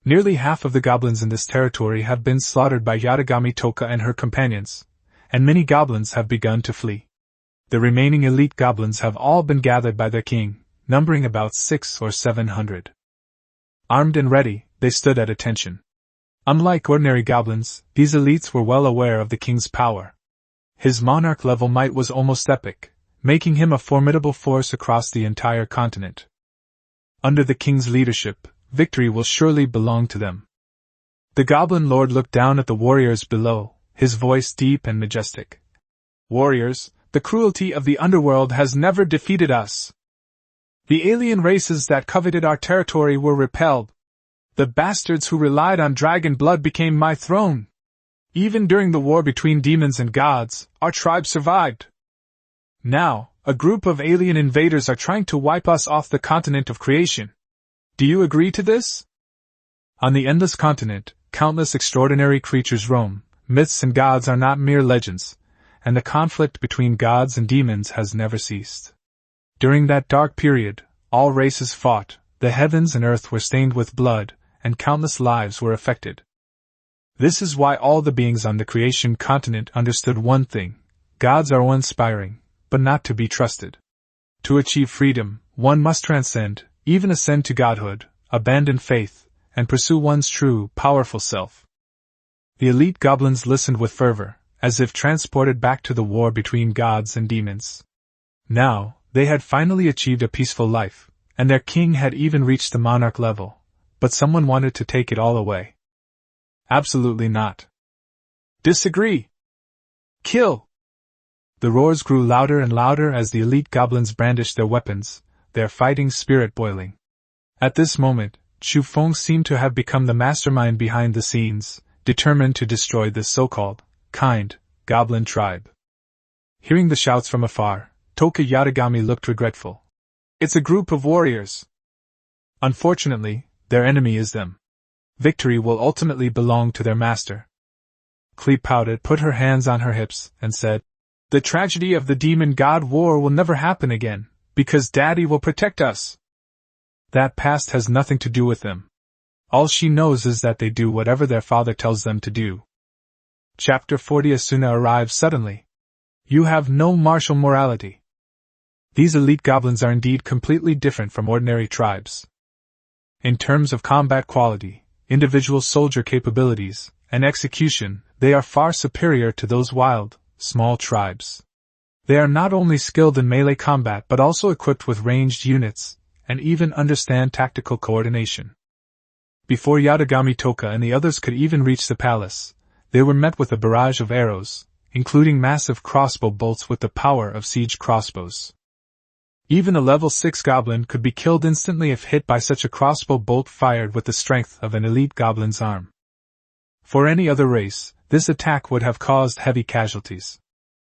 Nearly half of the goblins in this territory have been slaughtered by Yatagami Toka and her companions, and many goblins have begun to flee. The remaining elite goblins have all been gathered by their king, numbering about 600 or 700. Armed and ready, they stood at attention. Unlike ordinary goblins, these elites were well aware of the king's power. His monarch-level might was almost epic, making him a formidable force across the entire continent. Under the king's leadership, victory will surely belong to them. The goblin lord looked down at the warriors below, his voice deep and majestic. Warriors, the cruelty of the underworld has never defeated us. The alien races that coveted our territory were repelled. The bastards who relied on dragon blood became my throne. Even during the war between demons and gods, our tribe survived. Now, a group of alien invaders are trying to wipe us off the continent of creation. Do you agree to this? On the endless continent, countless extraordinary creatures roam. Myths and gods are not mere legends, and the conflict between gods and demons has never ceased. During that dark period, all races fought, the heavens and earth were stained with blood, and countless lives were affected. This is why all the beings on the creation continent understood one thing: gods are awe-inspiring, but not to be trusted. To achieve freedom, one must transcend, even ascend to godhood, abandon faith, and pursue one's true, powerful self. The elite goblins listened with fervor, as if transported back to the war between gods and demons. Now, they had finally achieved a peaceful life, and their king had even reached the monarch level, but someone wanted to take it all away. Absolutely not. Disagree! Kill! The roars grew louder and louder as the elite goblins brandished their weapons, their fighting spirit boiling. At this moment, Chu Feng seemed to have become the mastermind behind the scenes, determined to destroy this so-called, kind, goblin tribe. Hearing the shouts from afar, Toka Yatagami looked regretful. It's a group of warriors. Unfortunately, their enemy is them. Victory will ultimately belong to their master. Clee pouted, put her hands on her hips, and said, The tragedy of the demon-god war will never happen again, because Daddy will protect us. That past has nothing to do with them. All she knows is that they do whatever their father tells them to do. Chapter 40. Asuna arrives suddenly. You have no martial morality. These elite goblins are indeed completely different from ordinary tribes. In terms of combat quality, individual soldier capabilities, and execution, they are far superior to those wild, small tribes. They are not only skilled in melee combat but also equipped with ranged units, and even understand tactical coordination. Before Yatagami Toka and the others could even reach the palace, they were met with a barrage of arrows, including massive crossbow bolts with the power of siege crossbows. Even a level 6 goblin could be killed instantly if hit by such a crossbow bolt fired with the strength of an elite goblin's arm. For any other race, this attack would have caused heavy casualties.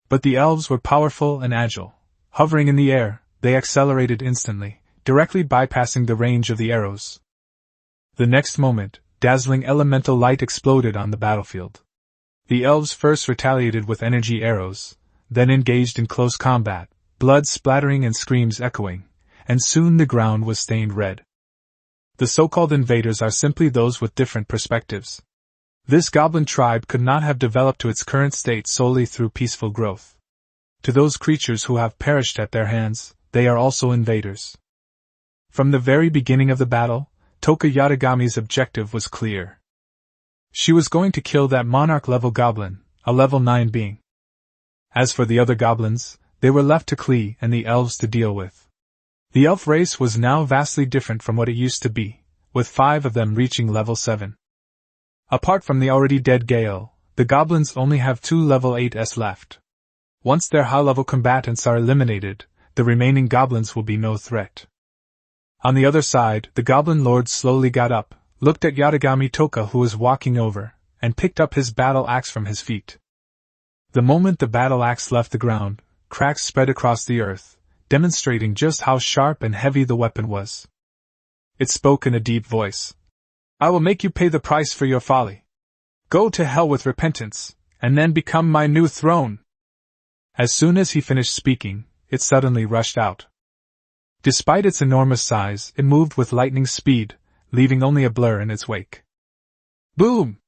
But the elves were powerful and agile. Hovering in the air, they accelerated instantly, directly bypassing the range of the arrows. The next moment, dazzling elemental light exploded on the battlefield. The elves first retaliated with energy arrows, then engaged in close combat, blood splattering and screams echoing, and soon the ground was stained red. The so-called invaders are simply those with different perspectives. This goblin tribe could not have developed to its current state solely through peaceful growth. To those creatures who have perished at their hands, they are also invaders. From the very beginning of the battle, Toka Yatagami's objective was clear. She was going to kill that monarch-level goblin, a level 9 being. As for the other goblins, they were left to Klee and the elves to deal with. The elf race was now vastly different from what it used to be, with 5 of them reaching level 7. Apart from the already dead Gale, the goblins only have 2 level 8s left. Once their high-level combatants are eliminated, the remaining goblins will be no threat. On the other side, the goblin lord slowly got up, looked at Yatagami Toka who was walking over, and picked up his battle axe from his feet. The moment the battle axe left the ground, cracks spread across the earth, demonstrating just how sharp and heavy the weapon was. It spoke in a deep voice. "I will make you pay the price for your folly. Go to hell with repentance, and then become my new throne." As soon as he finished speaking, it suddenly rushed out. Despite its enormous size, it moved with lightning speed, leaving only a blur in its wake. Boom!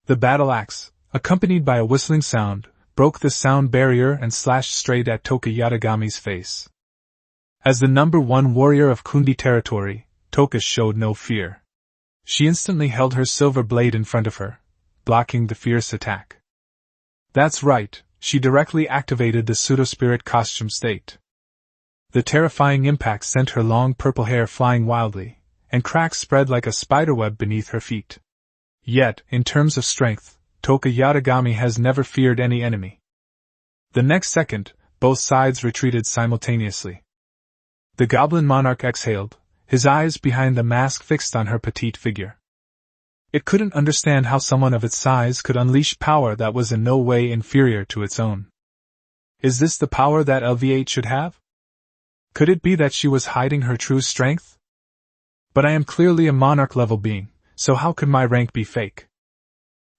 The battle axe, accompanied by a whistling sound, broke the sound barrier and slashed straight at Toka Yatagami's face. As the number 1 warrior of Kundi territory, Toka showed no fear. She instantly held her silver blade in front of her, blocking the fierce attack. That's right, she directly activated the pseudo-spirit costume state. The terrifying impact sent her long purple hair flying wildly, and cracks spread like a spiderweb beneath her feet. Yet, in terms of strength, Toka Yatagami has never feared any enemy. The next second, both sides retreated simultaneously. The goblin monarch exhaled, his eyes behind the mask fixed on her petite figure. It couldn't understand how someone of its size could unleash power that was in no way inferior to its own. Is this the power that LV8 should have? Could it be that she was hiding her true strength? But I am clearly a monarch-level being, so how could my rank be fake?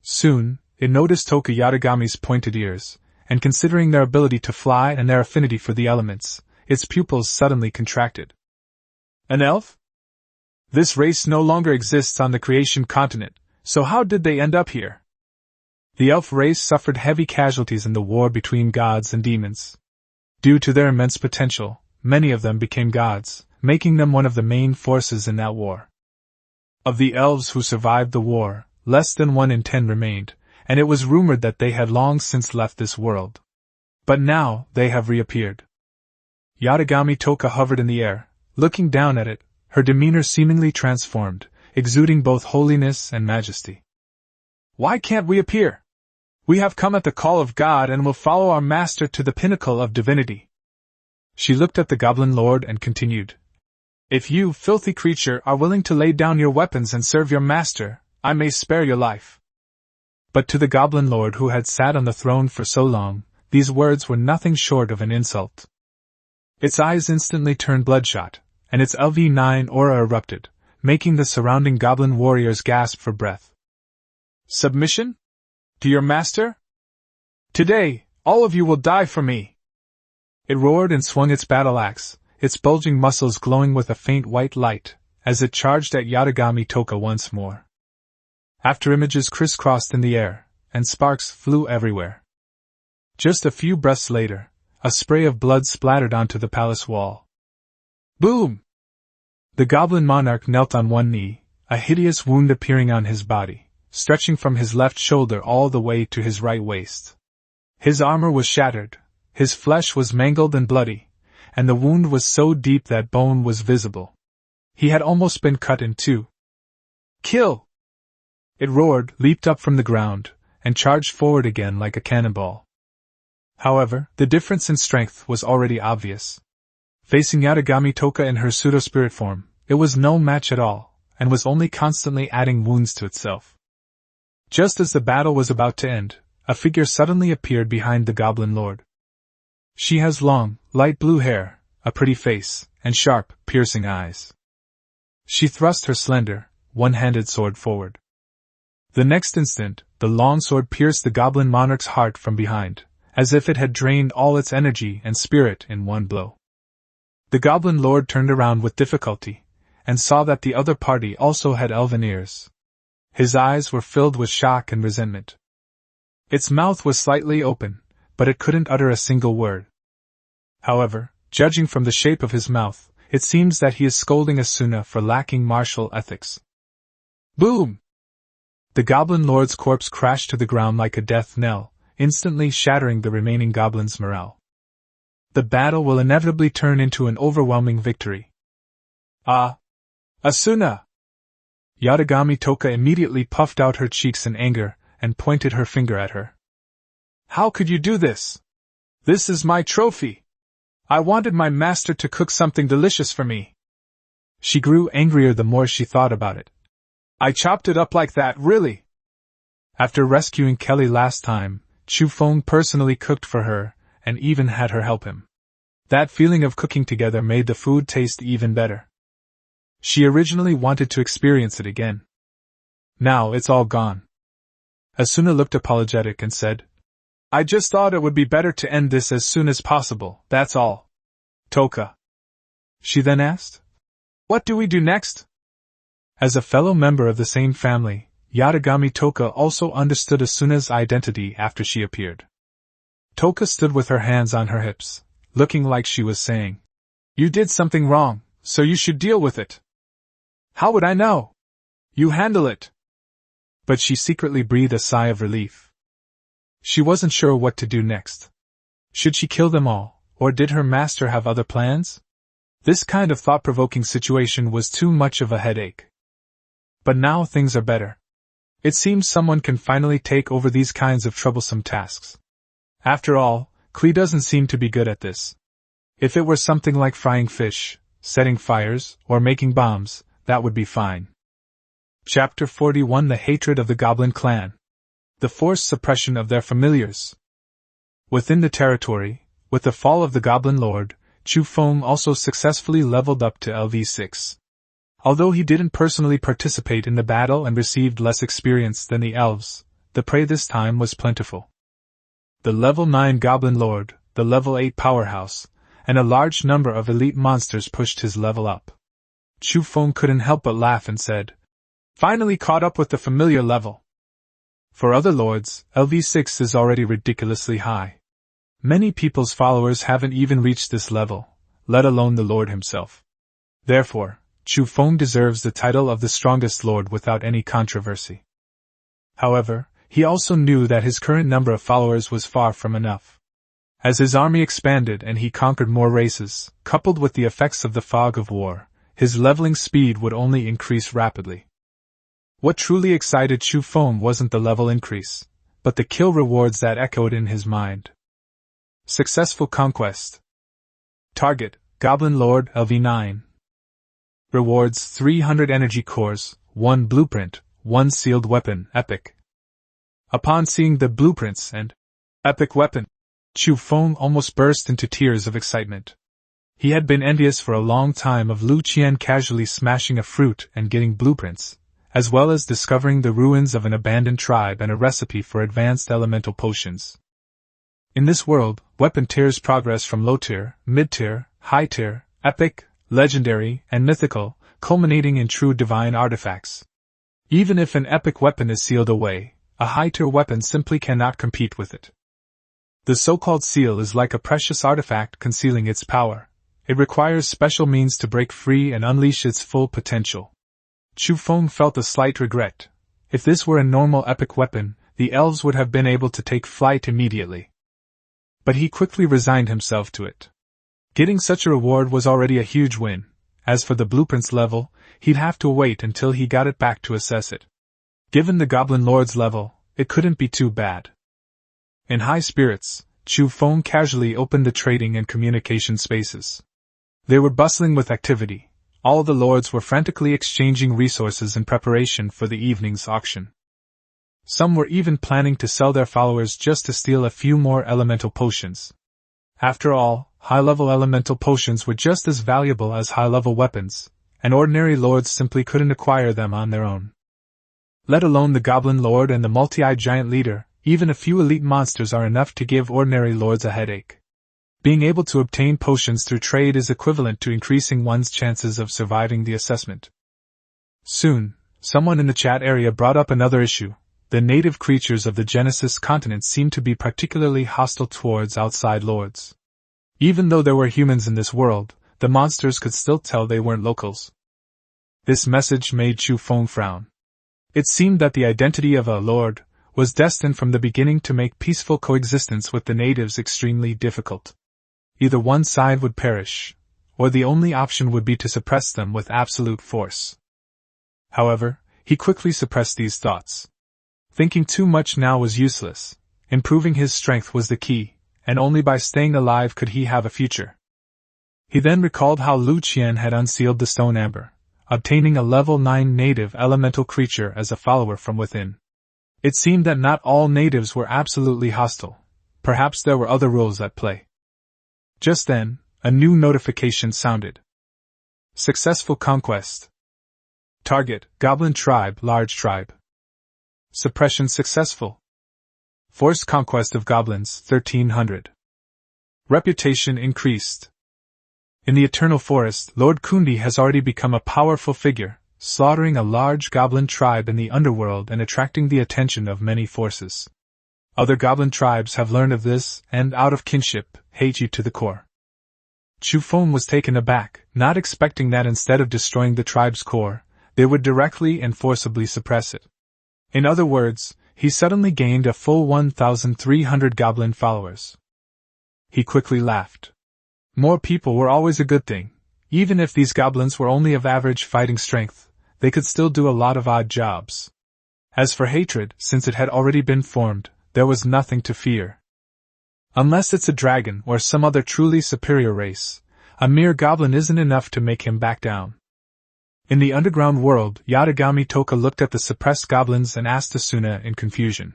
Soon, it noticed Toka Yatagami's pointed ears, and considering their ability to fly and their affinity for the elements, its pupils suddenly contracted. An elf? This race no longer exists on the creation continent, so how did they end up here? The elf race suffered heavy casualties in the war between gods and demons. Due to their immense potential, many of them became gods, making them one of the main forces in that war. Of the elves who survived the war, less than 1 in 10 remained, and it was rumored that they had long since left this world. But now, they have reappeared. Yatagami Toka hovered in the air, looking down at it, her demeanor seemingly transformed, exuding both holiness and majesty. Why can't we appear? We have come at the call of God and will follow our master to the pinnacle of divinity. She looked at the goblin lord and continued. If you, filthy creature, are willing to lay down your weapons and serve your master, I may spare your life. But to the goblin lord who had sat on the throne for so long, these words were nothing short of an insult. Its eyes instantly turned bloodshot, and its LV9 aura erupted, making the surrounding goblin warriors gasp for breath. Submission? To your master? Today, all of you will die for me! It roared and swung its battle axe, its bulging muscles glowing with a faint white light, as it charged at Yatagami Toka once more. After images crisscrossed in the air, and sparks flew everywhere. Just a few breaths later, a spray of blood splattered onto the palace wall. Boom! The goblin monarch knelt on one knee, a hideous wound appearing on his body, stretching from his left shoulder all the way to his right waist. His armor was shattered, his flesh was mangled and bloody, and the wound was so deep that bone was visible. He had almost been cut in two. Kill! It roared, leaped up from the ground, and charged forward again like a cannonball. However, the difference in strength was already obvious. Facing Yatagami Toka in her pseudo-spirit form, it was no match at all, and was only constantly adding wounds to itself. Just as the battle was about to end, a figure suddenly appeared behind the goblin lord. She has long, light blue hair, a pretty face, and sharp, piercing eyes. She thrust her slender, one-handed sword forward. The next instant, the long sword pierced the goblin monarch's heart from behind, as if it had drained all its energy and spirit in one blow. The goblin lord turned around with difficulty, and saw that the other party also had elven ears. His eyes were filled with shock and resentment. Its mouth was slightly open, but it couldn't utter a single word. However, judging from the shape of his mouth, it seems that he is scolding Asuna for lacking martial ethics. Boom! The goblin lord's corpse crashed to the ground like a death knell, instantly shattering the remaining goblins' morale. The battle will inevitably turn into an overwhelming victory. Ah! Asuna! Yatagami Toka immediately puffed out her cheeks in anger and pointed her finger at her. How could you do this? This is my trophy! I wanted my master to cook something delicious for me. She grew angrier the more she thought about it. I chopped it up like that, really? After rescuing Kelly last time, Chufeng personally cooked for her, and even had her help him. That feeling of cooking together made the food taste even better. She originally wanted to experience it again. Now it's all gone. Asuna looked apologetic and said, I just thought it would be better to end this as soon as possible, that's all. Toka. She then asked, What do we do next? As a fellow member of the same family, Yatagami Toka also understood Asuna's identity after she appeared. Toka stood with her hands on her hips, looking like she was saying, You did something wrong, so you should deal with it. How would I know? You handle it. But she secretly breathed a sigh of relief. She wasn't sure what to do next. Should she kill them all, or did her master have other plans? This kind of thought-provoking situation was too much of a headache. But now things are better. It seems someone can finally take over these kinds of troublesome tasks. After all, Klee doesn't seem to be good at this. If it were something like frying fish, setting fires, or making bombs, that would be fine. Chapter 41: The Hatred of the Goblin Clan. The forced suppression of their familiars. Within the territory, with the fall of the Goblin Lord, Chufeng also successfully leveled up to LV6. Although he didn't personally participate in the battle and received less experience than the elves, the prey this time was plentiful. The level 9 Goblin Lord, the level 8 powerhouse, and a large number of elite monsters pushed his level up. Chufeng couldn't help but laugh and said, Finally caught up with the familiar level. For other lords, LV6 is already ridiculously high. Many people's followers haven't even reached this level, let alone the lord himself. Therefore, Chufeng deserves the title of the strongest lord without any controversy. However, he also knew that his current number of followers was far from enough. As his army expanded and he conquered more races, coupled with the effects of the fog of war, his leveling speed would only increase rapidly. What truly excited Chufeng wasn't the level increase, but the kill rewards that echoed in his mind. Successful conquest. Target, Goblin Lord LV9. Rewards 300 energy cores, 1 blueprint, 1 sealed weapon, epic. Upon seeing the blueprints and epic weapon, Chufeng almost burst into tears of excitement. He had been envious for a long time of Lu Qian casually smashing a fruit and getting blueprints, as well as discovering the ruins of an abandoned tribe and a recipe for advanced elemental potions. In this world, weapon tiers progress from low tier, mid tier, high tier, epic, legendary, and mythical, culminating in true divine artifacts. Even if an epic weapon is sealed away, a high-tier weapon simply cannot compete with it. The so-called seal is like a precious artifact concealing its power. It requires special means to break free and unleash its full potential. Chufeng felt a slight regret. If this were a normal epic weapon, the elves would have been able to take flight immediately. But he quickly resigned himself to it. Getting such a reward was already a huge win. As for the blueprints level, he'd have to wait until he got it back to assess it. Given the Goblin Lord's level, it couldn't be too bad. In high spirits, Chufeng casually opened the trading and communication spaces. They were bustling with activity. All the lords were frantically exchanging resources in preparation for the evening's auction. Some were even planning to sell their followers just to steal a few more elemental potions. After all, high-level elemental potions were just as valuable as high-level weapons, and ordinary lords simply couldn't acquire them on their own. Let alone the Goblin Lord and the multi-eyed giant leader, even a few elite monsters are enough to give ordinary lords a headache. Being able to obtain potions through trade is equivalent to increasing one's chances of surviving the assessment. Soon, someone in the chat area brought up another issue. The native creatures of the Genesis continent seemed to be particularly hostile towards outside lords. Even though there were humans in this world, the monsters could still tell they weren't locals. This message made Chu Feng frown. It seemed that the identity of a lord was destined from the beginning to make peaceful coexistence with the natives extremely difficult. Either one side would perish, or the only option would be to suppress them with absolute force. However, he quickly suppressed these thoughts. Thinking too much now was useless. Improving his strength was the key, and only by staying alive could he have a future. He then recalled how Lu Qian had unsealed the stone amber, obtaining a level 9 native elemental creature as a follower from within. It seemed that not all natives were absolutely hostile. Perhaps there were other rules at play. Just then, a new notification sounded. Successful conquest. Target, Goblin Tribe, Large Tribe. Suppression successful. Forced conquest of goblins, 1300. Reputation increased. In the Eternal Forest, Lord Kundi has already become a powerful figure, slaughtering a large goblin tribe in the underworld and attracting the attention of many forces. Other goblin tribes have learned of this and, out of kinship, hate you to the core. Chu Feng was taken aback, not expecting that instead of destroying the tribe's core, they would directly and forcibly suppress it. In other words, he suddenly gained a full 1,300 goblin followers. He quickly laughed. More people were always a good thing. Even if these goblins were only of average fighting strength, they could still do a lot of odd jobs. As for hatred, since it had already been formed, there was nothing to fear. Unless it's a dragon or some other truly superior race, a mere goblin isn't enough to make him back down. In the underground world, Yatagami Toka looked at the suppressed goblins and asked Asuna in confusion.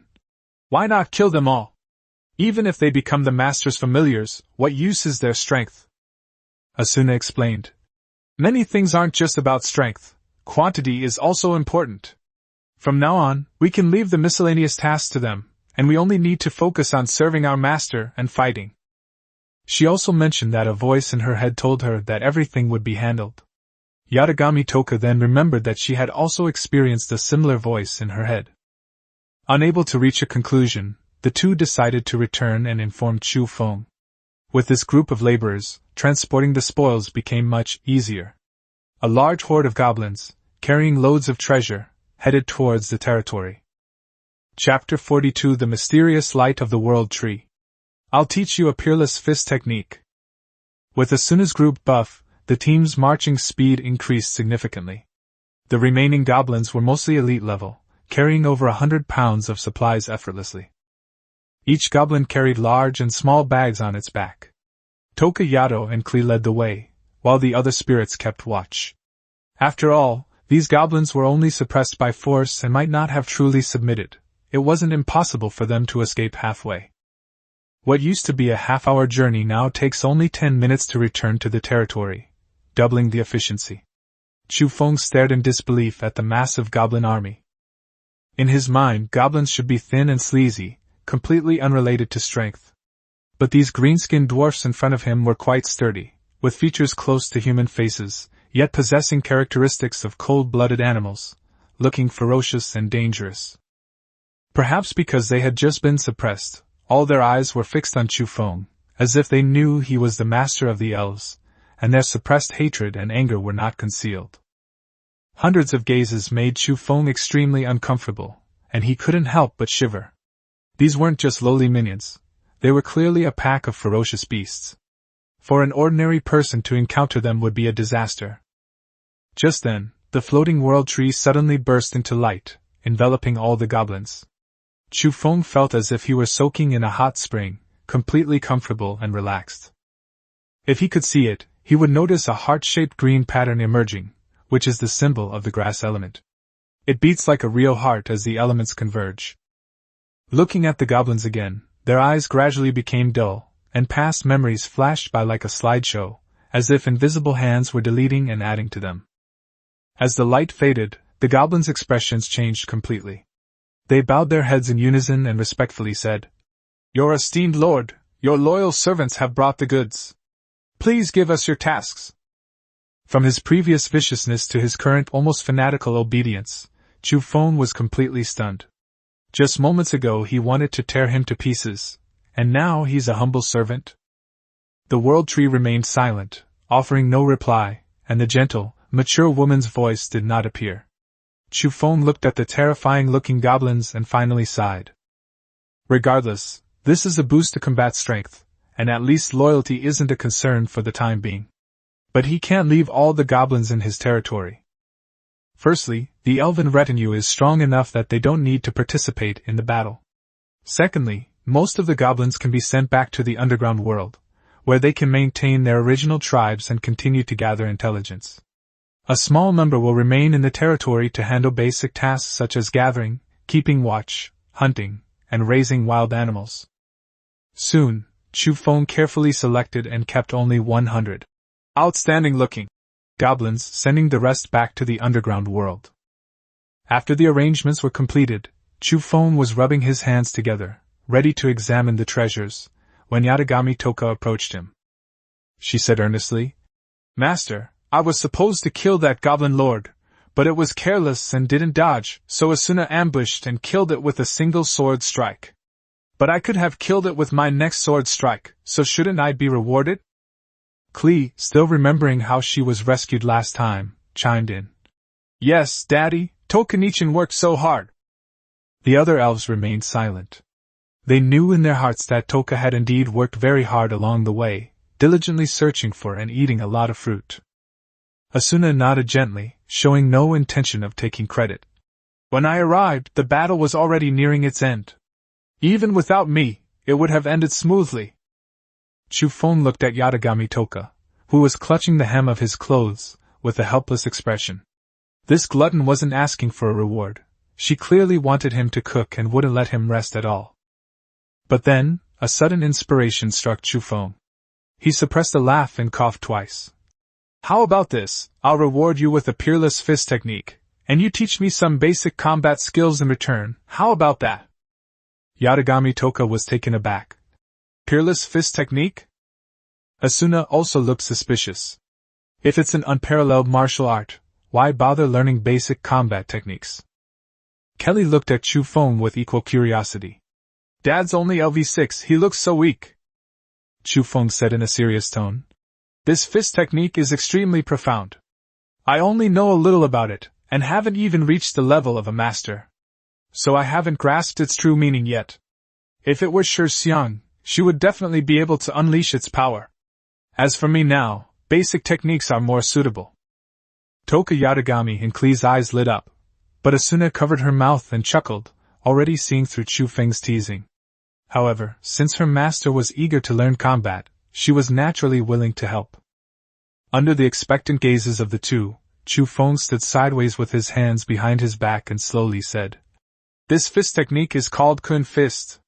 Why not kill them all? Even if they become the master's familiars, what use is their strength? Asuna explained. Many things aren't just about strength. Quantity is also important. From now on, we can leave the miscellaneous tasks to them, and we only need to focus on serving our master and fighting. She also mentioned that a voice in her head told her that everything would be handled. Yatagami Toka then remembered that she had also experienced a similar voice in her head. Unable to reach a conclusion, the two decided to return and inform Chu Feng. With this group of laborers, transporting the spoils became much easier. A large horde of goblins, carrying loads of treasure, headed towards the territory. Chapter 42 The Mysterious Light of the World Tree. I'll teach you a peerless fist technique. With Asuna's group buff, the team's marching speed increased significantly. The remaining goblins were mostly elite level, carrying over 100 pounds of supplies effortlessly. Each goblin carried large and small bags on its back. Toka, Yato, and Klee led the way, while the other spirits kept watch. After all, these goblins were only suppressed by force and might not have truly submitted. It wasn't impossible for them to escape halfway. What used to be a half-hour journey now takes only 10 minutes to return to the territory, doubling the efficiency. Chu Feng stared in disbelief at the massive goblin army. In his mind, goblins should be thin and sleazy, completely unrelated to strength. But these green-skinned dwarfs in front of him were quite sturdy, with features close to human faces, yet possessing characteristics of cold-blooded animals, looking ferocious and dangerous. Perhaps because they had just been suppressed, all their eyes were fixed on Chu Feng, as if they knew he was the master of the elves, and their suppressed hatred and anger were not concealed. Hundreds of gazes made Chu Feng extremely uncomfortable, and he couldn't help but shiver. These weren't just lowly minions, they were clearly a pack of ferocious beasts. For an ordinary person to encounter them would be a disaster. Just then, the floating world tree suddenly burst into light, enveloping all the goblins. Chu Feng felt as if he were soaking in a hot spring, completely comfortable and relaxed. If he could see it, he would notice a heart-shaped green pattern emerging, which is the symbol of the grass element. It beats like a real heart as the elements converge. Looking at the goblins again, their eyes gradually became dull, and past memories flashed by like a slideshow, as if invisible hands were deleting and adding to them. As the light faded, the goblins' expressions changed completely. They bowed their heads in unison and respectfully said, "Your esteemed lord, your loyal servants have brought the goods. Please give us your tasks." From his previous viciousness to his current almost fanatical obedience, Chu Feng was completely stunned. Just moments ago he wanted to tear him to pieces, and now he's a humble servant? The world tree remained silent, offering no reply, and the gentle, mature woman's voice did not appear. Chu Feng looked at the terrifying-looking goblins and finally sighed. Regardless, this is a boost to combat strength, and at least loyalty isn't a concern for the time being. But he can't leave all the goblins in his territory. Firstly, the elven retinue is strong enough that they don't need to participate in the battle. Secondly, most of the goblins can be sent back to the underground world, where they can maintain their original tribes and continue to gather intelligence. A small number will remain in the territory to handle basic tasks such as gathering, keeping watch, hunting, and raising wild animals. Soon, Chu Feng carefully selected and kept only 100 outstanding-looking goblins, sending the rest back to the underground world. After the arrangements were completed, Chu Feng was rubbing his hands together, ready to examine the treasures, when Yatagami Toka approached him. She said earnestly, "Master, I was supposed to kill that goblin lord, but it was careless and didn't dodge, so Asuna ambushed and killed it with a single sword strike. But I could have killed it with my next sword strike, so shouldn't I be rewarded?" Klee, still remembering how she was rescued last time, chimed in. "Yes, Daddy, Tokanichan worked so hard." The other elves remained silent. They knew in their hearts that Toka had indeed worked very hard along the way, diligently searching for and eating a lot of fruit. Asuna nodded gently, showing no intention of taking credit. "When I arrived, the battle was already nearing its end. Even without me, it would have ended smoothly." Chu Feng looked at Yatagami Toka, who was clutching the hem of his clothes, with a helpless expression. This glutton wasn't asking for a reward. She clearly wanted him to cook and wouldn't let him rest at all. But then, a sudden inspiration struck Chu Feng. He suppressed a laugh and coughed twice. "How about this? I'll reward you with a peerless fist technique, and you teach me some basic combat skills in return. How about that?" Yatagami Toka was taken aback. "Peerless fist technique?" Asuna also looked suspicious. If it's an unparalleled martial art, why bother learning basic combat techniques? Kelly looked at Chu Feng with equal curiosity. "Dad's only LV6, he looks so weak," Chu Feng said in a serious tone. "This fist technique is extremely profound. I only know a little about it, and haven't even reached the level of a master. So I haven't grasped its true meaning yet. If it were Shi Xiang, she would definitely be able to unleash its power. As for me now, basic techniques are more suitable." Toka Yatagami and Klee's eyes lit up, but Asuna covered her mouth and chuckled, already seeing through Chu Feng's teasing. However, since her master was eager to learn combat, she was naturally willing to help. Under the expectant gazes of the two, Chu Feng stood sideways with his hands behind his back and slowly said, "This fist technique is called Kun Fist.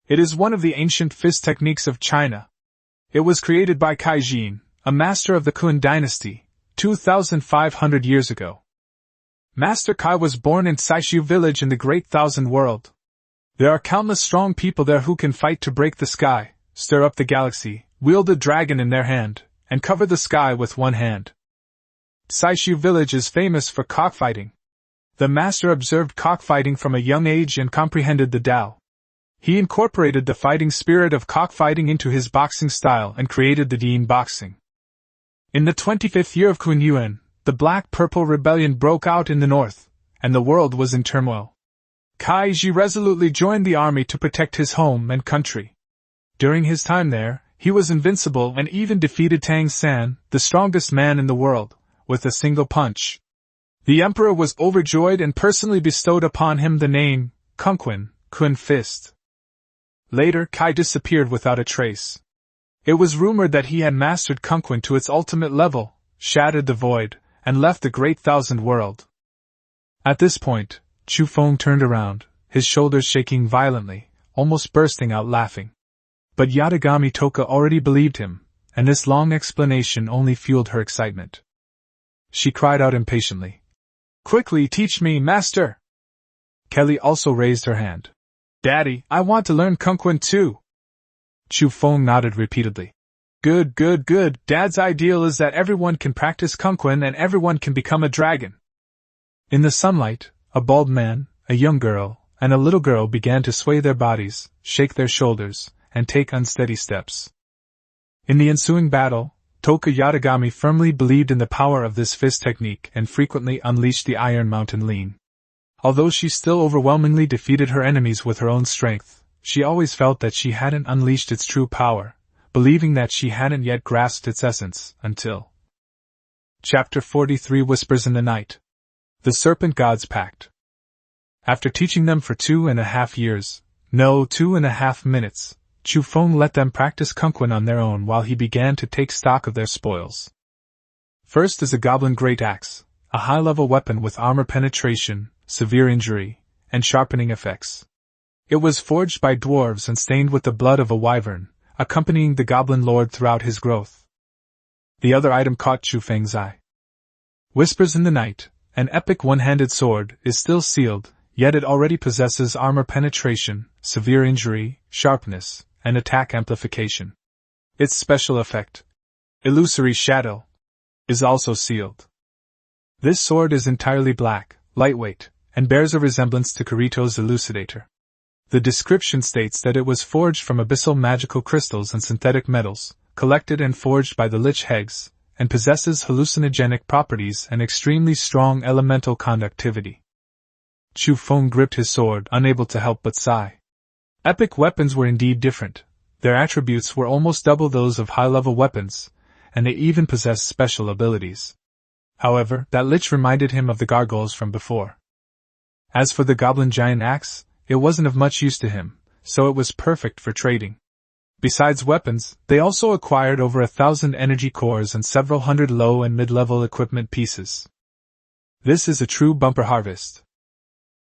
It is one of the ancient fist techniques of China. It was created by Kai Jin, a master of the Kun dynasty, 2,500 years ago. Master Kai was born in Saishu village in the Great Thousand World. There are countless strong people there who can fight to break the sky, stir up the galaxy, wield a dragon in their hand, and cover the sky with one hand. Saishu village is famous for cockfighting. The master observed cockfighting from a young age and comprehended the Tao. He incorporated the fighting spirit of cockfighting into his boxing style and created the Dean boxing. In the 25th year of Kun Yuan, the Black-Purple Rebellion broke out in the north, and the world was in turmoil. Kai Ji resolutely joined the army to protect his home and country. During his time there, he was invincible and even defeated Tang San, the strongest man in the world, with a single punch. The emperor was overjoyed and personally bestowed upon him the name, Kunquin, Kun Fist. Later, Kai disappeared without a trace. It was rumored that he had mastered Kunquin to its ultimate level, shattered the void, and left the Great Thousand World. At this point, Chu Feng turned around, his shoulders shaking violently, almost bursting out laughing. But Yatagami Toka already believed him, and this long explanation only fueled her excitement. She cried out impatiently. Quickly teach me, master! Kelly also raised her hand. Daddy, I want to learn Kunquin too! Chu Feng nodded repeatedly. Good, good, good. Dad's ideal is that everyone can practice Kunquin and everyone can become a dragon. In the sunlight, a bald man, a young girl, and a little girl began to sway their bodies, shake their shoulders, and take unsteady steps. In the ensuing battle, Toka Yatagami firmly believed in the power of this fist technique and frequently unleashed the Iron Mountain Lean. Although she still overwhelmingly defeated her enemies with her own strength, she always felt that she hadn't unleashed its true power, believing that she hadn't yet grasped its essence, until... Chapter 43 Whispers in the Night. The Serpent God's Pact. After teaching them for 2.5 years, no, 2.5 minutes, Chu Feng let them practice Kunquin on their own while he began to take stock of their spoils. First is a Goblin Great Axe, a high-level weapon with armor penetration, severe injury, and sharpening effects. It was forged by dwarves and stained with the blood of a wyvern, accompanying the Goblin Lord throughout his growth. The other item caught Chu Feng's eye. Whispers in the Night, an epic one-handed sword, is still sealed, yet it already possesses armor penetration, severe injury, sharpness, and attack amplification. Its special effect, Illusory Shadow, is also sealed. This sword is entirely black, lightweight, and bears a resemblance to Kirito's Elucidator. The description states that it was forged from abyssal magical crystals and synthetic metals, collected and forged by the Lich Hegs, and possesses hallucinogenic properties and extremely strong elemental conductivity. Chu Feng gripped his sword, unable to help but sigh. Epic weapons were indeed different. Their attributes were almost double those of high-level weapons, and they even possessed special abilities. However, that lich reminded him of the gargoyles from before. As for the Goblin Giant Axe, it wasn't of much use to him, so it was perfect for trading. Besides weapons, they also acquired over 1,000 energy cores and several hundred low and mid-level equipment pieces. This is a true bumper harvest.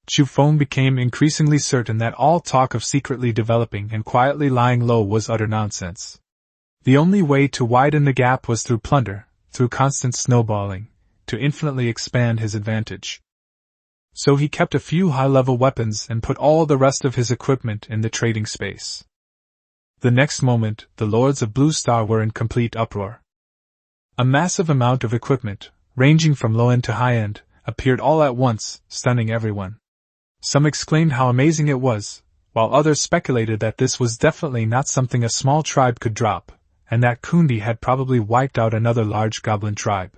Chu Feng became increasingly certain that all talk of secretly developing and quietly lying low was utter nonsense. The only way to widen the gap was through plunder, through constant snowballing, to infinitely expand his advantage. So he kept a few high-level weapons and put all the rest of his equipment in the trading space. The next moment, the Lords of Blue Star were in complete uproar. A massive amount of equipment, ranging from low-end to high-end, appeared all at once, stunning everyone. Some exclaimed how amazing it was, while others speculated that this was definitely not something a small tribe could drop, and that Kundi had probably wiped out another large goblin tribe.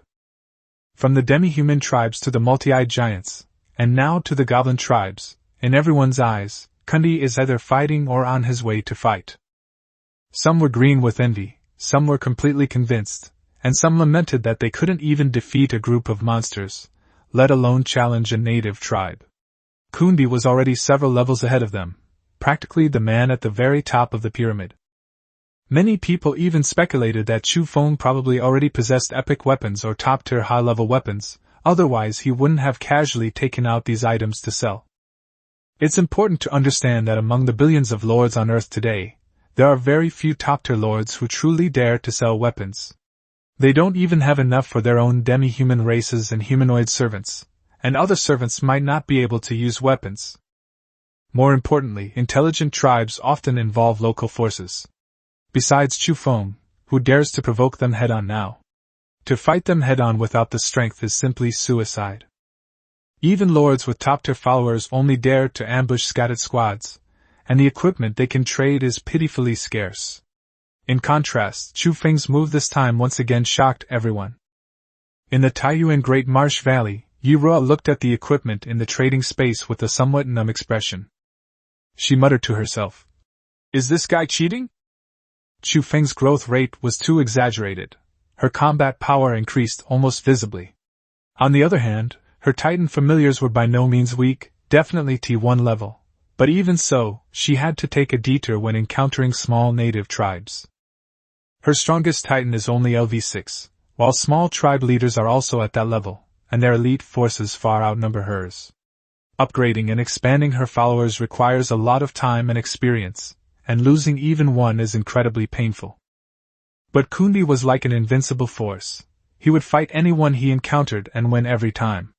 From the demi-human tribes to the multi-eyed giants, and now to the goblin tribes, in everyone's eyes, Kundi is either fighting or on his way to fight. Some were green with envy, some were completely convinced, and some lamented that they couldn't even defeat a group of monsters, let alone challenge a native tribe. Kundi was already several levels ahead of them, practically the man at the very top of the pyramid. Many people even speculated that Chu Feng probably already possessed epic weapons or top-tier high-level weapons, otherwise he wouldn't have casually taken out these items to sell. It's important to understand that among the billions of lords on Earth today, there are very few top-tier lords who truly dare to sell weapons. They don't even have enough for their own demi-human races and humanoid servants, and other servants might not be able to use weapons. More importantly, intelligent tribes often involve local forces. Besides Chu Feng, who dares to provoke them head-on now? To fight them head-on without the strength is simply suicide. Even lords with top-tier followers only dare to ambush scattered squads, and the equipment they can trade is pitifully scarce. In contrast, Chu Feng's move this time once again shocked everyone. In the Taiyuan Great Marsh Valley, Yura looked at the equipment in the trading space with a somewhat numb expression. She muttered to herself, "Is this guy cheating?" Chu Feng's growth rate was too exaggerated. Her combat power increased almost visibly. On the other hand, her Titan familiars were by no means weak, definitely T1 level, but even so, she had to take a detour when encountering small native tribes. Her strongest Titan is only LV6, while small tribe leaders are also at that level, and their elite forces far outnumber hers. Upgrading and expanding her followers requires a lot of time and experience, and losing even one is incredibly painful. But Kundi was like an invincible force. He would fight anyone he encountered and win every time.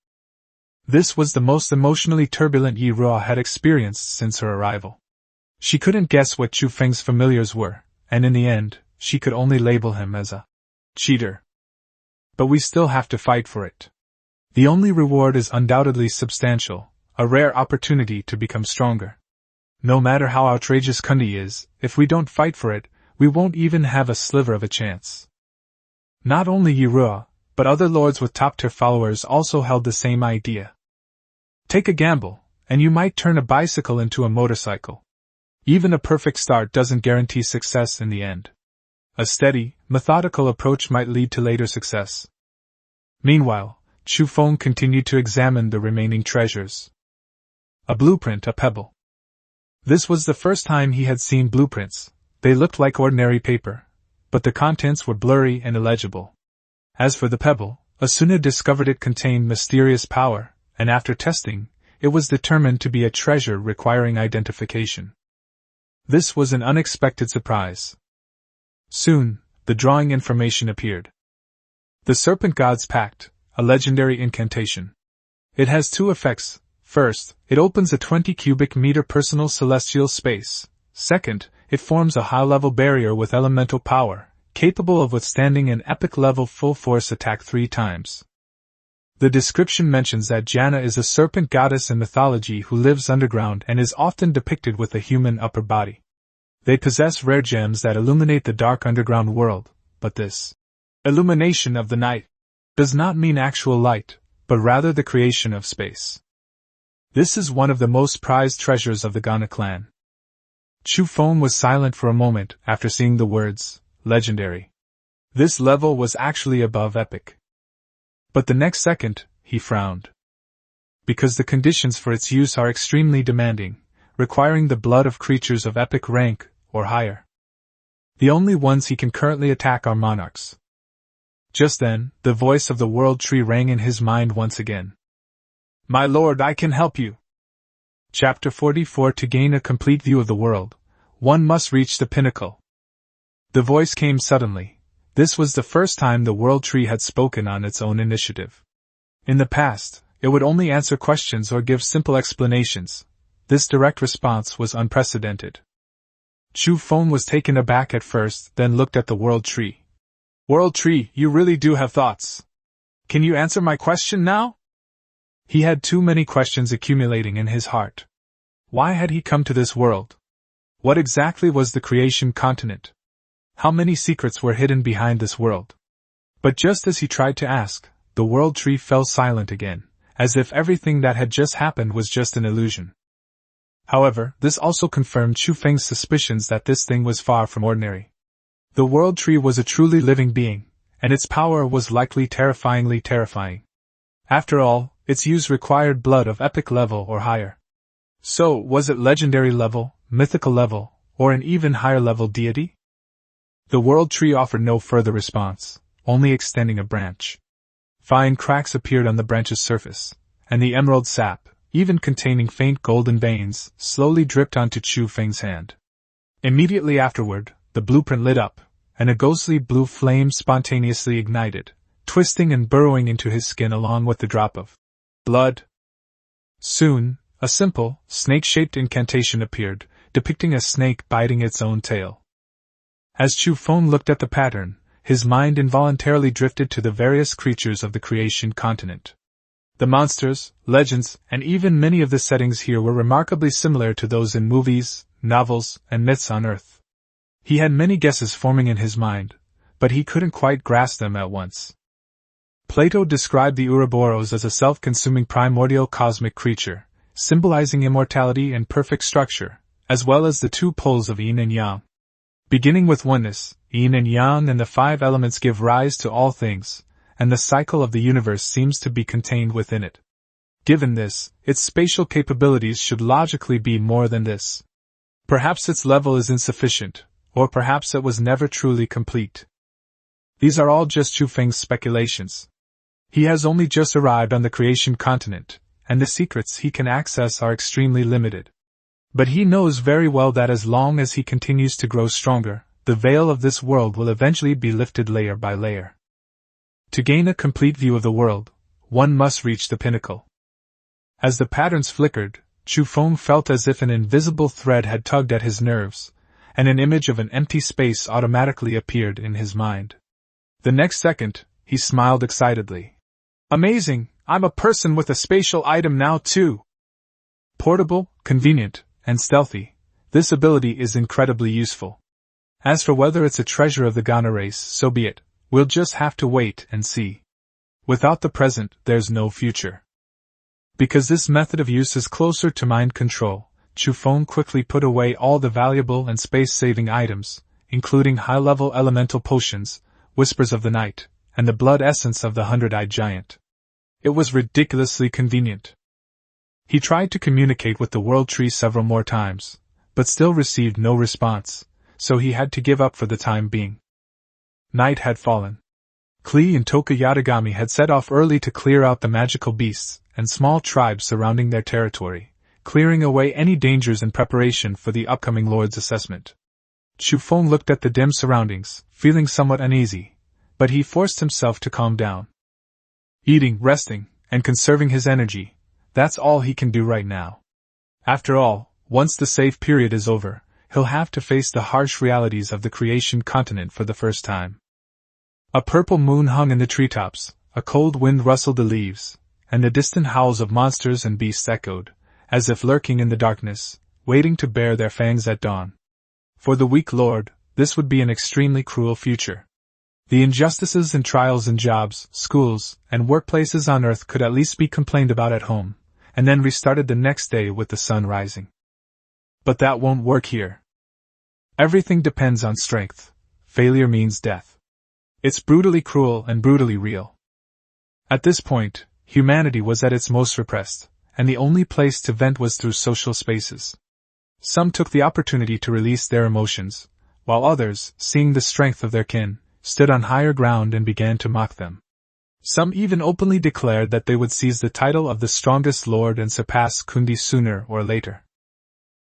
This was the most emotionally turbulent Yi Ruo had experienced since her arrival. She couldn't guess what Chu Feng's familiars were, and in the end, she could only label him as a cheater. But we still have to fight for it. The only reward is undoubtedly substantial, a rare opportunity to become stronger. No matter how outrageous Kundi is, if we don't fight for it, we won't even have a sliver of a chance. Not only Yi Ruo, but other lords with top-tier followers also held the same idea. Take a gamble, and you might turn a bicycle into a motorcycle. Even a perfect start doesn't guarantee success in the end. A steady, methodical approach might lead to later success. Meanwhile, Chu Feng continued to examine the remaining treasures. A blueprint, a pebble. This was the first time he had seen blueprints. They looked like ordinary paper, but the contents were blurry and illegible. As for the pebble, Asuna discovered it contained mysterious power, and after testing, it was determined to be a treasure requiring identification. This was an unexpected surprise. Soon, the drawing information appeared. The Serpent God's Pact, a legendary incantation. It has two effects. First, it opens a 20 cubic meter personal celestial space. Second, it forms a high-level barrier with elemental power, capable of withstanding an epic-level full-force attack 3 times. The description mentions that Janna is a serpent goddess in mythology who lives underground and is often depicted with a human upper body. They possess rare gems that illuminate the dark underground world, but this illumination of the night does not mean actual light, but rather the creation of space. This is one of the most prized treasures of the Ghana clan. Chu Feng was silent for a moment after seeing the words, legendary. This level was actually above epic. But the next second, he frowned. Because the conditions for its use are extremely demanding, requiring the blood of creatures of epic rank, or higher. The only ones he can currently attack are monarchs. Just then, the voice of the World Tree rang in his mind once again. My lord, I can help you. Chapter 44. To gain a complete view of the world, one must reach the pinnacle. The voice came suddenly. This was the first time the World Tree had spoken on its own initiative. In the past, it would only answer questions or give simple explanations. This direct response was unprecedented. Chu Feng was taken aback at first, then looked at the World Tree. World Tree, you really do have thoughts. Can you answer my question now? He had too many questions accumulating in his heart. Why had he come to this world? What exactly was the creation continent? How many secrets were hidden behind this world? But just as he tried to ask, the World Tree fell silent again, as if everything that had just happened was just an illusion. However, this also confirmed Chu Feng's suspicions that this thing was far from ordinary. The World Tree was a truly living being, and its power was likely terrifyingly terrifying. After all, its use required blood of epic level or higher. So, was it legendary level, mythical level, or an even higher level deity? The World Tree offered no further response, only extending a branch. Fine cracks appeared on the branch's surface, and the emerald sap, even containing faint golden veins, slowly dripped onto Chu Feng's hand. Immediately afterward, the blueprint lit up, and a ghostly blue flame spontaneously ignited, twisting and burrowing into his skin along with the drop of blood. Soon, a simple, snake-shaped incantation appeared, depicting a snake biting its own tail. As Chu Feng looked at the pattern, his mind involuntarily drifted to the various creatures of the creation continent. The monsters, legends, and even many of the settings here were remarkably similar to those in movies, novels, and myths on Earth. He had many guesses forming in his mind, but he couldn't quite grasp them at once. Plato described the Ouroboros as a self-consuming primordial cosmic creature, symbolizing immortality and perfect structure, as well as the two poles of yin and yang. Beginning with oneness, yin and yang and the 5 elements give rise to all things, and the cycle of the universe seems to be contained within it. Given this, its spatial capabilities should logically be more than this. Perhaps its level is insufficient, or perhaps it was never truly complete. These are all just Chu Feng's speculations. He has only just arrived on the creation continent, and the secrets he can access are extremely limited. But he knows very well that as long as he continues to grow stronger, the veil of this world will eventually be lifted layer by layer. To gain a complete view of the world, one must reach the pinnacle. As the patterns flickered, Chu Feng felt as if an invisible thread had tugged at his nerves, and an image of an empty space automatically appeared in his mind. The next second, he smiled excitedly. Amazing! I'm a person with a spatial item now too! Portable, convenient, and stealthy, this ability is incredibly useful. As for whether it's a treasure of the Ghana race, so be it. We'll just have to wait and see. Without the present, there's no future. Because this method of use is closer to mind control, Chu Feng quickly put away all the valuable and space-saving items, including high-level elemental potions, whispers of the night, and the blood essence of the 100-eyed giant. It was ridiculously convenient. He tried to communicate with the world tree several more times, but still received no response, so he had to give up for the time being. Night had fallen. Klee and Toka Yatagami had set off early to clear out the magical beasts and small tribes surrounding their territory, clearing away any dangers in preparation for the upcoming Lord's assessment. Chu Feng looked at the dim surroundings, feeling somewhat uneasy, but he forced himself to calm down. Eating, resting, and conserving his energy, that's all he can do right now. After all, once the safe period is over, he'll have to face the harsh realities of the creation continent for the first time. A purple moon hung in the treetops, a cold wind rustled the leaves, and the distant howls of monsters and beasts echoed, as if lurking in the darkness, waiting to bare their fangs at dawn. For the weak lord, this would be an extremely cruel future. The injustices and trials in jobs, schools, and workplaces on Earth could at least be complained about at home, and then restarted the next day with the sun rising. But that won't work here. Everything depends on strength. Failure means death. It's brutally cruel and brutally real. At this point, humanity was at its most repressed, and the only place to vent was through social spaces. Some took the opportunity to release their emotions, while others, seeing the strength of their kin, stood on higher ground and began to mock them. Some even openly declared that they would seize the title of the strongest lord and surpass Kundi sooner or later.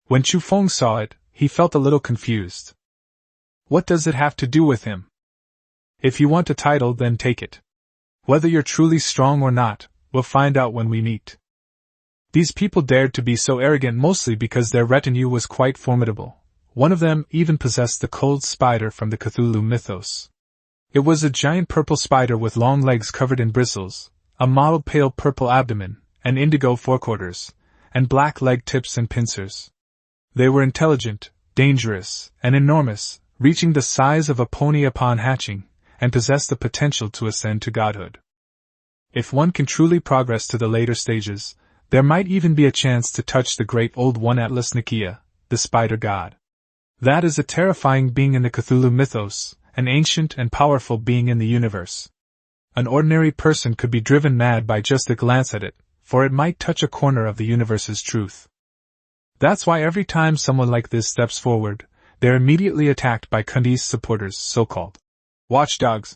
When Chu Feng saw it, he felt a little confused. What does it have to do with him? If you want a title, then take it. Whether you're truly strong or not, we'll find out when we meet. These people dared to be so arrogant mostly because their retinue was quite formidable. One of them even possessed the cold spider from the Cthulhu mythos. It was a giant purple spider with long legs covered in bristles, a mottled pale purple abdomen, and indigo forequarters, and black leg tips and pincers. They were intelligent, dangerous, and enormous, reaching the size of a pony upon hatching, and possessed the potential to ascend to godhood. If one can truly progress to the later stages, there might even be a chance to touch the great old one Atlas Nakia, the spider god. That is a terrifying being in the Cthulhu mythos, an ancient and powerful being in the universe. An ordinary person could be driven mad by just a glance at it, for it might touch a corner of the universe's truth. That's why every time someone like this steps forward, they're immediately attacked by Kundi's supporters, so-called watchdogs,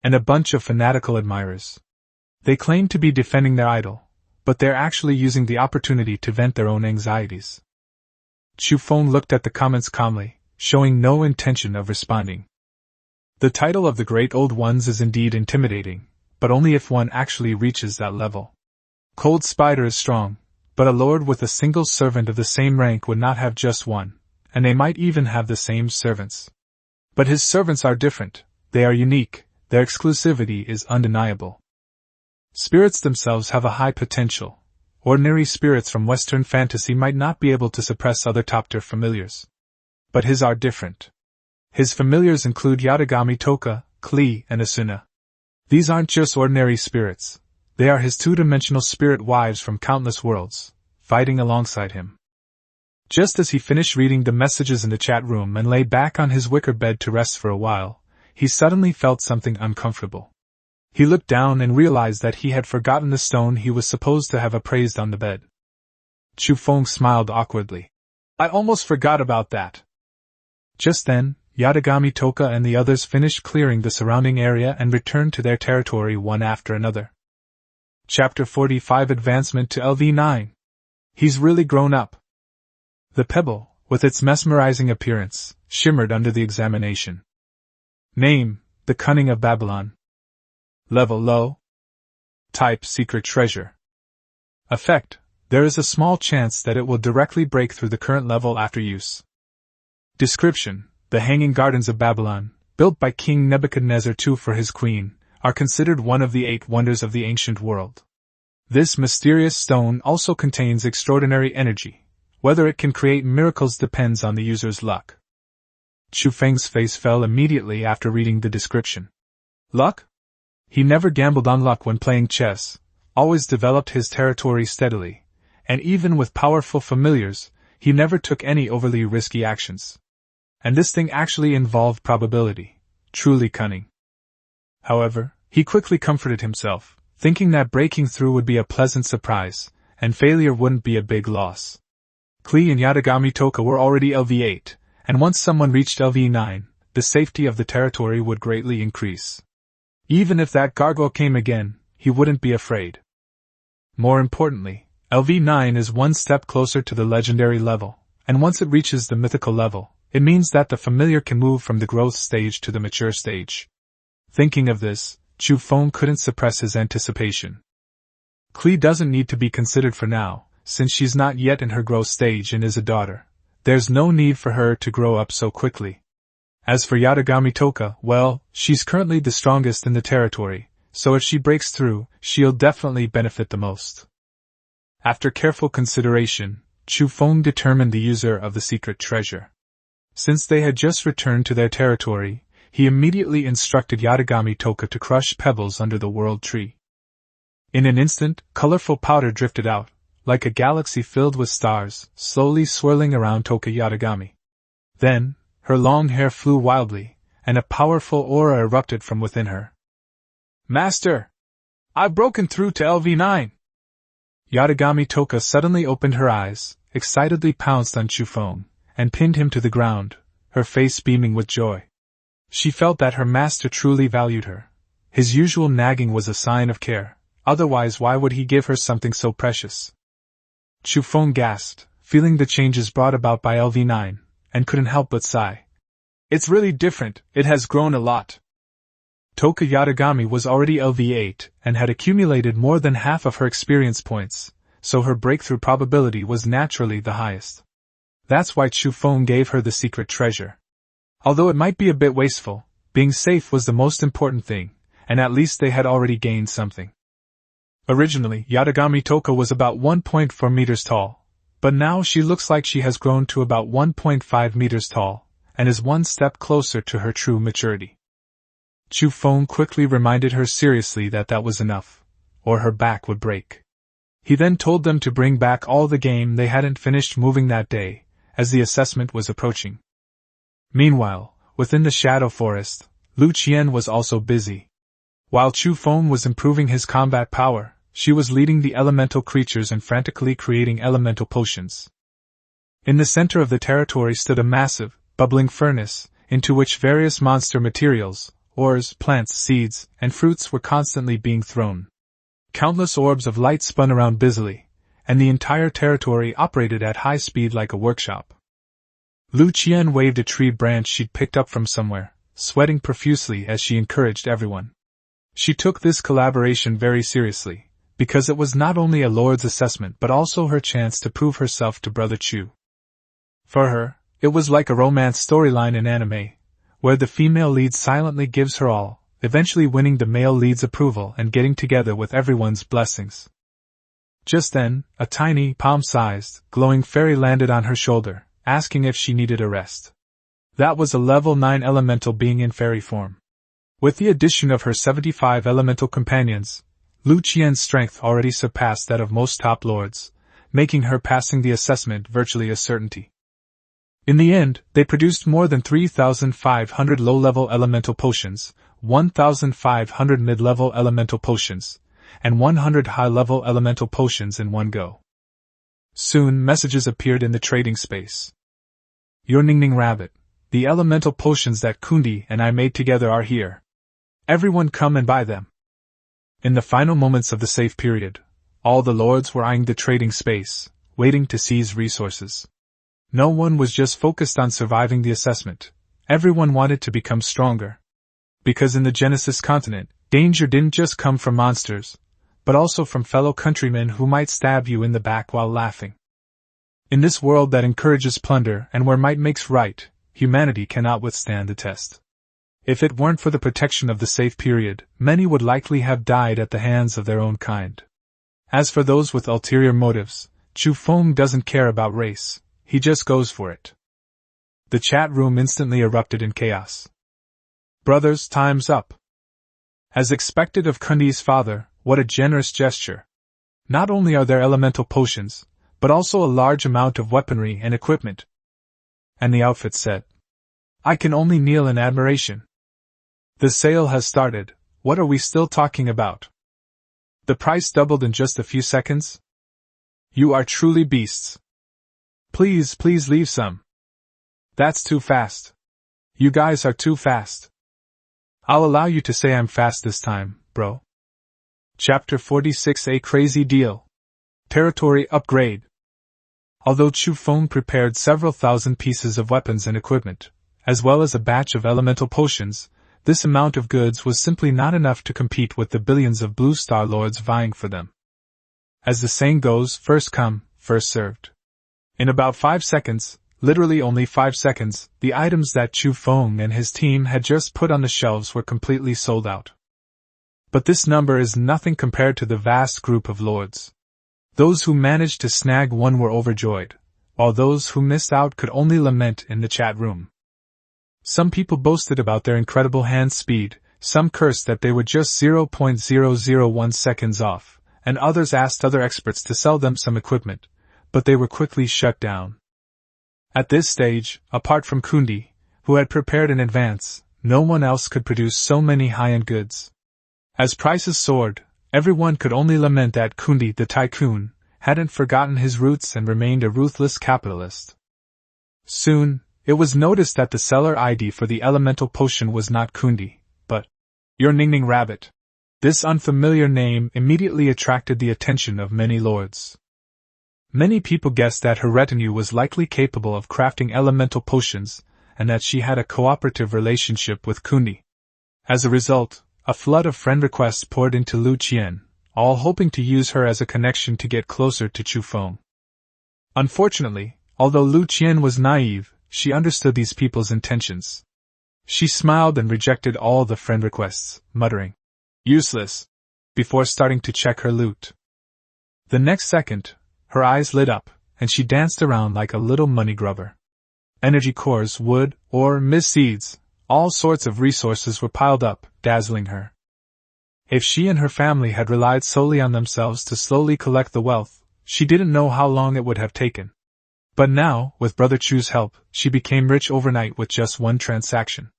and a bunch of fanatical admirers. They claim to be defending their idol, but they're actually using the opportunity to vent their own anxieties. Chu Feng looked at the comments calmly, showing no intention of responding. The title of the Great Old Ones is indeed intimidating, but only if one actually reaches that level. Cold Spider is strong, but a lord with a single servant of the same rank would not have just one, and they might even have the same servants. But his servants are different, they are unique, their exclusivity is undeniable. Spirits themselves have a high potential. Ordinary spirits from Western fantasy might not be able to suppress other top-tier familiars. But his are different. His familiars include Yatagami Toka, Klee, and Asuna. These aren't just ordinary spirits, they are his two-dimensional spirit wives from countless worlds, fighting alongside him. Just as he finished reading the messages in the chat room and lay back on his wicker bed to rest for a while, he suddenly felt something uncomfortable. He looked down and realized that he had forgotten the stone he was supposed to have appraised on the bed. Chu Feng smiled awkwardly. I almost forgot about that. Just then, Yatagami Toka and the others finished clearing the surrounding area and returned to their territory one after another. Chapter 45 Advancement to LV9. He's really grown up. The pebble, with its mesmerizing appearance, shimmered under the examination. Name: The Cunning of Babylon. Level: low. Type: secret treasure. Effect: there is a small chance that it will directly break through the current level after use. Description: the Hanging Gardens of Babylon, built by King Nebuchadnezzar II for his queen, are considered one of the 8 wonders of the ancient world. This mysterious stone also contains extraordinary energy. Whether it can create miracles depends on the user's luck. Chu Feng's face fell immediately after reading the description. Luck? He never gambled on luck when playing chess, always developed his territory steadily, and even with powerful familiars, he never took any overly risky actions. And this thing actually involved probability. Truly cunning. However, he quickly comforted himself, thinking that breaking through would be a pleasant surprise, and failure wouldn't be a big loss. Klee and Yatagami Toka were already LV8, and once someone reached LV9, the safety of the territory would greatly increase. Even if that gargoyle came again, he wouldn't be afraid. More importantly, LV9 is one step closer to the legendary level, and once it reaches the mythical level, it means that the familiar can move from the growth stage to the mature stage. Thinking of this, Chu Feng couldn't suppress his anticipation. Klee doesn't need to be considered for now, since she's not yet in her growth stage and is a daughter. There's no need for her to grow up so quickly. As for Yatagami Toka, well, she's currently the strongest in the territory, so if she breaks through, she'll definitely benefit the most. After careful consideration, Chu Feng determined the user of the secret treasure. Since they had just returned to their territory, he immediately instructed Yatagami Toka to crush pebbles under the world tree. In an instant, colorful powder drifted out, like a galaxy filled with stars, slowly swirling around Toka Yatagami. Then, her long hair flew wildly, and a powerful aura erupted from within her. Master! I've broken through to LV9! Yatagami Toka suddenly opened her eyes, excitedly pounced on Chu Feng, and pinned him to the ground, her face beaming with joy. She felt that her master truly valued her. His usual nagging was a sign of care, otherwise why would he give her something so precious? Chu Feng gasped, feeling the changes brought about by LV9, and couldn't help but sigh. It's really different, it has grown a lot. Toka Yatagami was already LV8 and had accumulated more than half of her experience points, so her breakthrough probability was naturally the highest. That's why Chu Feng gave her the secret treasure. Although it might be a bit wasteful, being safe was the most important thing, and at least they had already gained something. Originally, Yatagami Toka was about 1.4 meters tall, but now she looks like she has grown to about 1.5 meters tall, and is one step closer to her true maturity. Chu Feng quickly reminded her seriously that that was enough, or her back would break. He then told them to bring back all the game they hadn't finished moving that day, as the assessment was approaching. Meanwhile, within the Shadow Forest, Lu Qian was also busy. While Chu Feng was improving his combat power, she was leading the elemental creatures and frantically creating elemental potions. In the center of the territory stood a massive, bubbling furnace, into which various monster materials, ores, plants, seeds, and fruits were constantly being thrown. Countless orbs of light spun around busily, and the entire territory operated at high speed like a workshop. Lu Qian waved a tree branch she'd picked up from somewhere, sweating profusely as she encouraged everyone. She took this collaboration very seriously, because it was not only a lord's assessment but also her chance to prove herself to Brother Chu. For her, it was like a romance storyline in anime, where the female lead silently gives her all, eventually winning the male lead's approval and getting together with everyone's blessings. Just then, a tiny, palm-sized, glowing fairy landed on her shoulder, asking if she needed a rest. That was a level 9 elemental being in fairy form. With the addition of her 75 elemental companions, Lu Qian's strength already surpassed that of most top lords, making her passing the assessment virtually a certainty. In the end, they produced more than 3,500 low-level elemental potions, 1,500 mid-level elemental potions, and 100 high-level elemental potions in one go. Soon messages appeared in the trading space. Your Ningning Rabbit, the elemental potions that Kundi and I made together are here. Everyone come and buy them. In the final moments of the safe period, all the lords were eyeing the trading space, waiting to seize resources. No one was just focused on surviving the assessment. Everyone wanted to become stronger. Because in the Genesis continent, danger didn't just come from monsters, but also from fellow countrymen who might stab you in the back while laughing. In this world that encourages plunder and where might makes right, humanity cannot withstand the test. If it weren't for the protection of the safe period, many would likely have died at the hands of their own kind. As for those with ulterior motives, Chu Feng doesn't care about race, he just goes for it. The chat room instantly erupted in chaos. Brothers, time's up. As expected of Kundi's father, what a generous gesture. Not only are there elemental potions, but also a large amount of weaponry and equipment. And the outfit said, I can only kneel in admiration. The sale has started, what are we still talking about? The price doubled in just a few seconds? You are truly beasts. Please leave some. That's too fast. You guys are too fast. I'll allow you to say I'm fast this time, bro. Chapter 46, A Crazy Deal. Territory Upgrade. Although Chu Feng prepared several thousand pieces of weapons and equipment, as well as a batch of elemental potions, this amount of goods was simply not enough to compete with the billions of Blue Star Lords vying for them. As the saying goes, first come, first served. In about 5 seconds, literally only 5 seconds, the items that Chu Feng and his team had just put on the shelves were completely sold out. But this number is nothing compared to the vast group of lords. Those who managed to snag one were overjoyed, while those who missed out could only lament in the chat room. Some people boasted about their incredible hand speed, some cursed that they were just 0.001 seconds off, and others asked other experts to sell them some equipment, but they were quickly shut down. At this stage, apart from Kundi, who had prepared in advance, no one else could produce so many high-end goods. As prices soared, everyone could only lament that Kundi the tycoon hadn't forgotten his roots and remained a ruthless capitalist. Soon, it was noticed that the seller ID for the elemental potion was not Kundi, but your Ning Rabbit. This unfamiliar name immediately attracted the attention of many lords. Many people guessed that her retinue was likely capable of crafting elemental potions, and that she had a cooperative relationship with Kundi. As a result, a flood of friend requests poured into Lu Qian, all hoping to use her as a connection to get closer to Chu Feng. Unfortunately, although Lu Qian was naive, she understood these people's intentions. She smiled and rejected all the friend requests, muttering, "Useless," before starting to check her loot. The next second, her eyes lit up, and she danced around like a little money grubber. Energy cores, wood, ore, mist seeds, all sorts of resources were piled up, dazzling her. If she and her family had relied solely on themselves to slowly collect the wealth, she didn't know how long it would have taken. But now, with Brother Chu's help, she became rich overnight with just one transaction.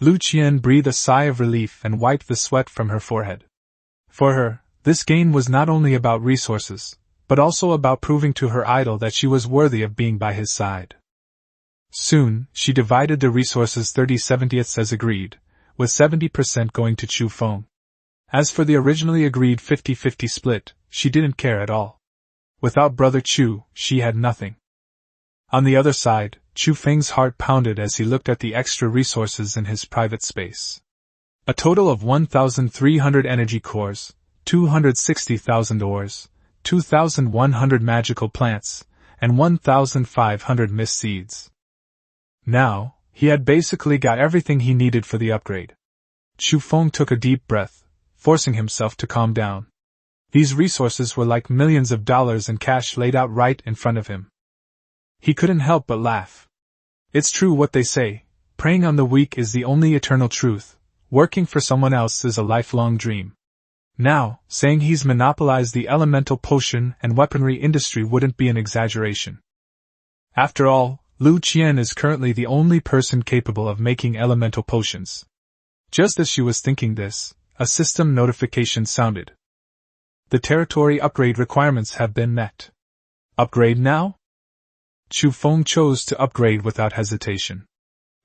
Lu Qian breathed a sigh of relief and wiped the sweat from her forehead. For her, this gain was not only about resources, but also about proving to her idol that she was worthy of being by his side. Soon, she divided the resources 30/70ths as agreed, with 70% going to Chu Feng. As for the originally agreed 50-50 split, she didn't care at all. Without Brother Chu, she had nothing. On the other side, Chu Feng's heart pounded as he looked at the extra resources in his private space. A total of 1,300 energy cores, 260,000 ores, 2,100 magical plants, and 1,500 mist seeds. Now, he had basically got everything he needed for the upgrade. Chu Feng took a deep breath, forcing himself to calm down. These resources were like millions of dollars in cash laid out right in front of him. He couldn't help but laugh. It's true what they say, preying on the weak is the only eternal truth, working for someone else is a lifelong dream. Now, saying he's monopolized the elemental potion and weaponry industry wouldn't be an exaggeration. After all, Lu Qian is currently the only person capable of making elemental potions. Just as she was thinking this, a system notification sounded. The territory upgrade requirements have been met. Upgrade now? Chu Feng chose to upgrade without hesitation.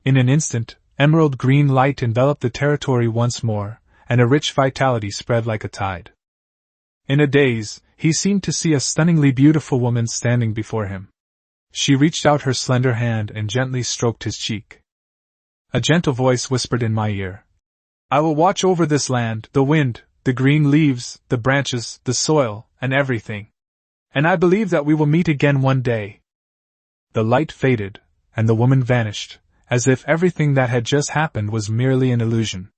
In an instant, emerald green light enveloped the territory once more, and a rich vitality spread like a tide. In a daze, he seemed to see a stunningly beautiful woman standing before him. She reached out her slender hand and gently stroked his cheek. A gentle voice whispered in my ear. I will watch over this land, the wind, the green leaves, the branches, the soil, and everything. And I believe that we will meet again one day. The light faded, and the woman vanished, as if everything that had just happened was merely an illusion.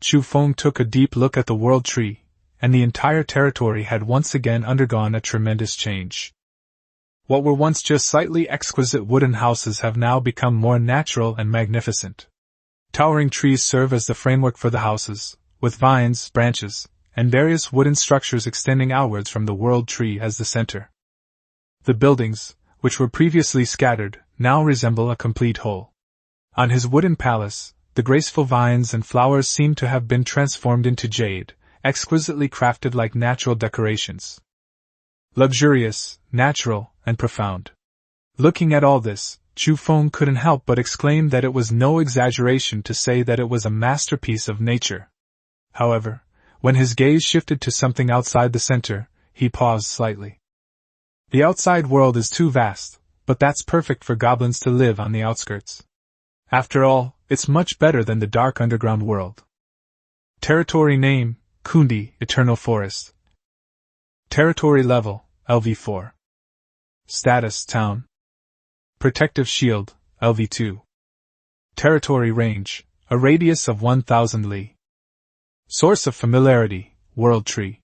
Chu Feng took a deep look at the world tree, and the entire territory had once again undergone a tremendous change. What were once just slightly exquisite wooden houses have now become more natural and magnificent. Towering trees serve as the framework for the houses, with vines, branches, and various wooden structures extending outwards from the world tree as the center. The buildings, which were previously scattered, now resemble a complete whole. On his wooden palace, the graceful vines and flowers seem to have been transformed into jade, exquisitely crafted like natural decorations. Luxurious, natural, and profound. Looking at all this, Chu Feng couldn't help but exclaim that it was no exaggeration to say that it was a masterpiece of nature. However, when his gaze shifted to something outside the center, he paused slightly. The outside world is too vast, but that's perfect for goblins to live on the outskirts. After all, it's much better than the dark underground world. Territory name, Kundi, Eternal Forest. Territory level, LV4. Status, Town. Protective Shield, LV2. Territory range, a radius of 1,000 li. Source of familiarity, World Tree.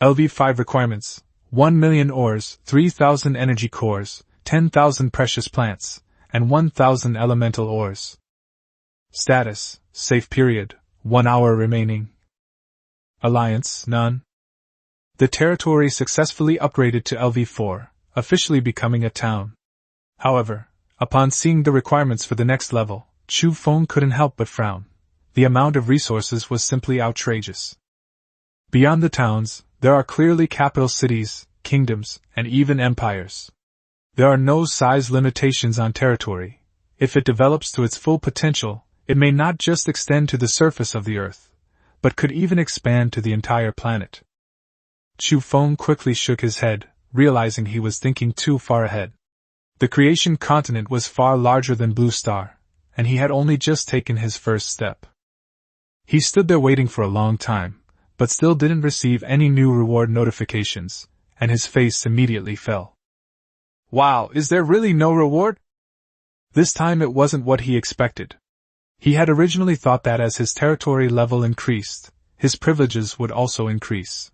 LV5 requirements, 1 million ores, 3,000 energy cores, 10,000 precious plants, and 1,000 elemental ores. Status, safe period, 1 hour remaining. Alliance, none. The territory successfully upgraded to LV4, officially becoming a town. However, upon seeing the requirements for the next level, Chu Feng couldn't help but frown. The amount of resources was simply outrageous. Beyond the towns, there are clearly capital cities, kingdoms, and even empires. There are no size limitations on territory. If it develops to its full potential, it may not just extend to the surface of the earth, but could even expand to the entire planet. Chu Feng quickly shook his head, realizing he was thinking too far ahead. The creation continent was far larger than Blue Star, and he had only just taken his first step. He stood there waiting for a long time, but still didn't receive any new reward notifications, and his face immediately fell. Wow, is there really no reward? This time it wasn't what he expected. He had originally thought that as his territory level increased, his privileges would also increase.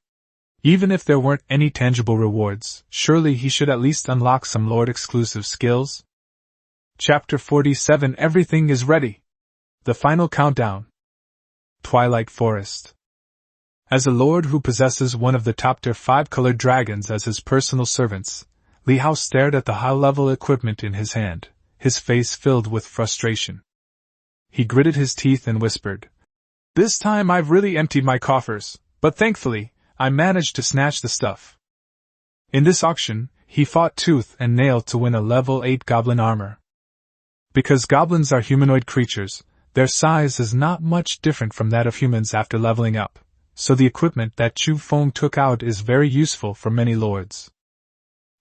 Even if there weren't any tangible rewards, surely he should at least unlock some Lord-exclusive skills? Chapter 47 Everything is ready. The final countdown. Twilight Forest. As a lord who possesses one of the top-tier 5-colored dragons as his personal servants, Li Hao stared at the high-level equipment in his hand, his face filled with frustration. He gritted his teeth and whispered, "This time I've really emptied my coffers, but thankfully, I managed to snatch the stuff." In this auction, he fought tooth and nail to win a level 8 goblin armor. Because goblins are humanoid creatures, their size is not much different from that of humans after leveling up, so the equipment that Chu Feng took out is very useful for many lords.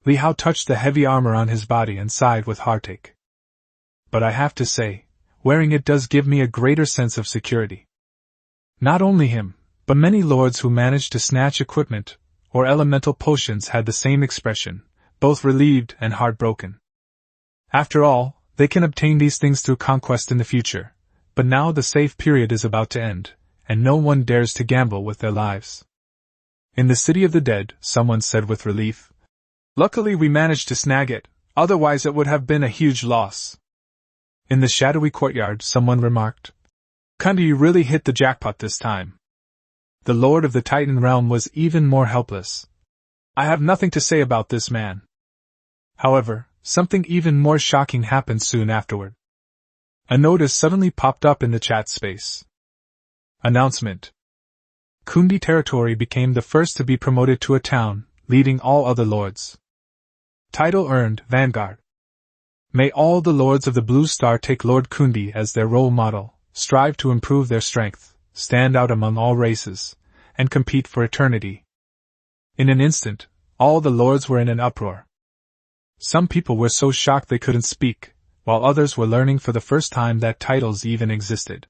Li Hao touched the heavy armor on his body and sighed with heartache. But I have to say, wearing it does give me a greater sense of security. Not only him, but many lords who managed to snatch equipment or elemental potions had the same expression, both relieved and heartbroken. After all, they can obtain these things through conquest in the future, but now the safe period is about to end, and no one dares to gamble with their lives. In the City of the Dead, someone said with relief, "Luckily we managed to snag it, otherwise it would have been a huge loss." In the shadowy courtyard, someone remarked, "Kundi, you really hit the jackpot this time." The Lord of the Titan realm was even more helpless. "I have nothing to say about this man." However, something even more shocking happened soon afterward. A notice suddenly popped up in the chat space. Announcement. Kundi territory became the first to be promoted to a town, leading all other lords. Title earned, Vanguard. May all the lords of the Blue Star take Lord Kundi as their role model, strive to improve their strength, stand out among all races, and compete for eternity. In an instant, all the lords were in an uproar. Some people were so shocked they couldn't speak, while others were learning for the first time that titles even existed.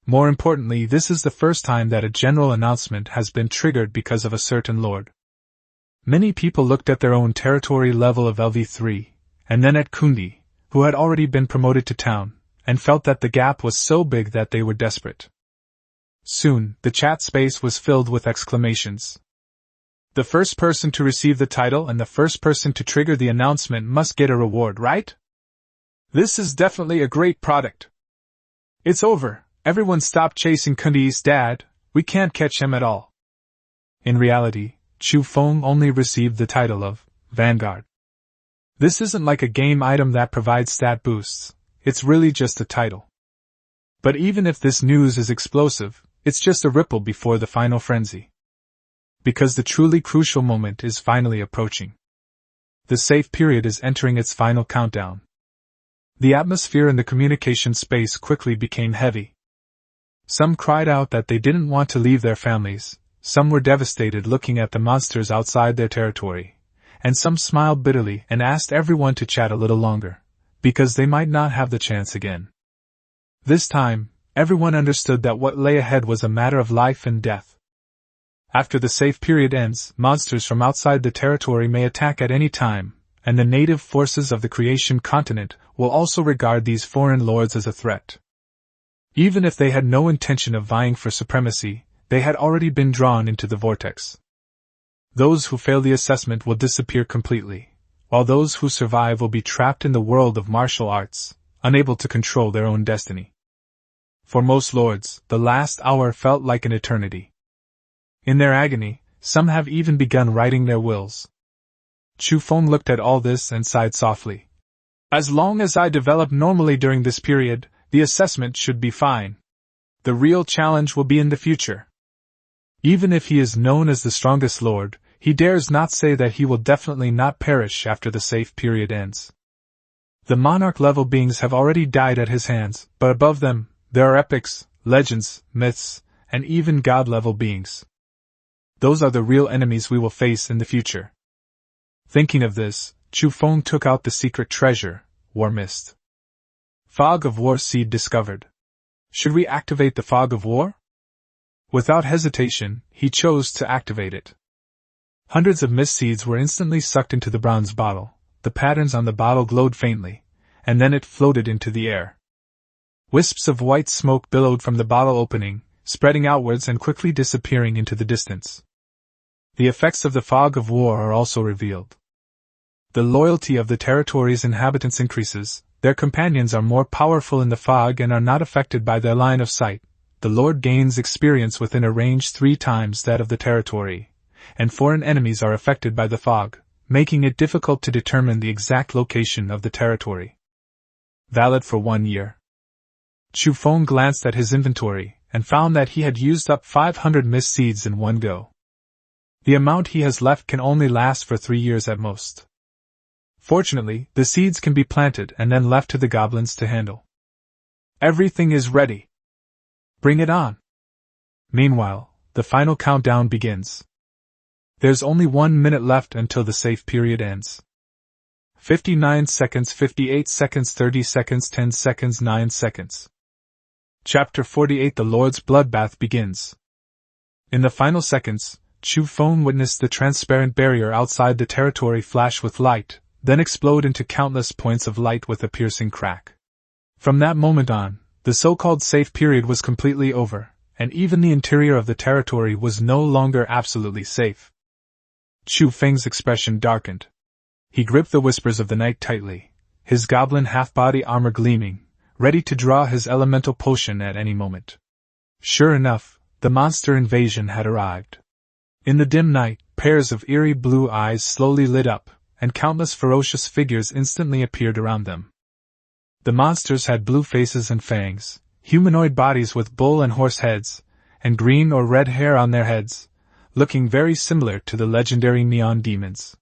More importantly, this is the first time that a general announcement has been triggered because of a certain lord. Many people looked at their own territory level of LV3, and then at Kundi, who had already been promoted to town, and felt that the gap was so big that they were desperate. Soon, the chat space was filled with exclamations. The first person to receive the title and the first person to trigger the announcement must get a reward, right? This is definitely a great product. It's over. Everyone stop chasing Kundi's dad, we can't catch him at all. In reality, Chu Feng only received the title of Vanguard. This isn't like a game item that provides stat boosts, it's really just a title. But even if this news is explosive, it's just a ripple before the final frenzy. Because the truly crucial moment is finally approaching. The safe period is entering its final countdown. The atmosphere in the communication space quickly became heavy. Some cried out that they didn't want to leave their families, some were devastated looking at the monsters outside their territory, and some smiled bitterly and asked everyone to chat a little longer, because they might not have the chance again. This time, everyone understood that what lay ahead was a matter of life and death. After the safe period ends, monsters from outside the territory may attack at any time, and the native forces of the creation continent will also regard these foreign lords as a threat. Even if they had no intention of vying for supremacy, they had already been drawn into the vortex. Those who fail the assessment will disappear completely, while those who survive will be trapped in the world of martial arts, unable to control their own destiny. For most lords, the last hour felt like an eternity. In their agony, some have even begun writing their wills. Chu Feng looked at all this and sighed softly. As long as I develop normally during this period, the assessment should be fine. The real challenge will be in the future. Even if he is known as the strongest lord, he dares not say that he will definitely not perish after the safe period ends. The monarch-level beings have already died at his hands, but above them, there are epics, legends, myths, and even god-level beings. Those are the real enemies we will face in the future. Thinking of this, Chu Feng took out the secret treasure, War Mist. Fog of War seed discovered. Should we activate the Fog of War? Without hesitation, he chose to activate it. Hundreds of mist seeds were instantly sucked into the bronze bottle, the patterns on the bottle glowed faintly, and then it floated into the air. Wisps of white smoke billowed from the bottle opening, spreading outwards and quickly disappearing into the distance. The effects of the Fog of War are also revealed. The loyalty of the territory's inhabitants increases. Their companions are more powerful in the fog and are not affected by their line of sight. The Lord gains experience within a range 3 times that of the territory, and foreign enemies are affected by the fog, making it difficult to determine the exact location of the territory. Valid for 1 year. Chu Feng glanced at his inventory and found that he had used up 500 mist seeds in one go. The amount he has left can only last for 3 years at most. Fortunately, the seeds can be planted and then left to the goblins to handle. Everything is ready. Bring it on. Meanwhile, the final countdown begins. There's only 1 minute left until the safe period ends. 59 seconds, 58 seconds, 30 seconds, 10 seconds, 9 seconds. Chapter 48 The Lord's Bloodbath begins. In the final seconds, Chu Feng witnessed the transparent barrier outside the territory flash with light, then explode into countless points of light with a piercing crack. From that moment on, the so-called safe period was completely over, and even the interior of the territory was no longer absolutely safe. Chu Feng's expression darkened. He gripped the whispers of the night tightly, his goblin half-body armor gleaming, ready to draw his elemental potion at any moment. Sure enough, the monster invasion had arrived. In the dim night, pairs of eerie blue eyes slowly lit up, and countless ferocious figures instantly appeared around them. The monsters had blue faces and fangs, humanoid bodies with bull and horse heads, and green or red hair on their heads, looking very similar to the legendary neon demons.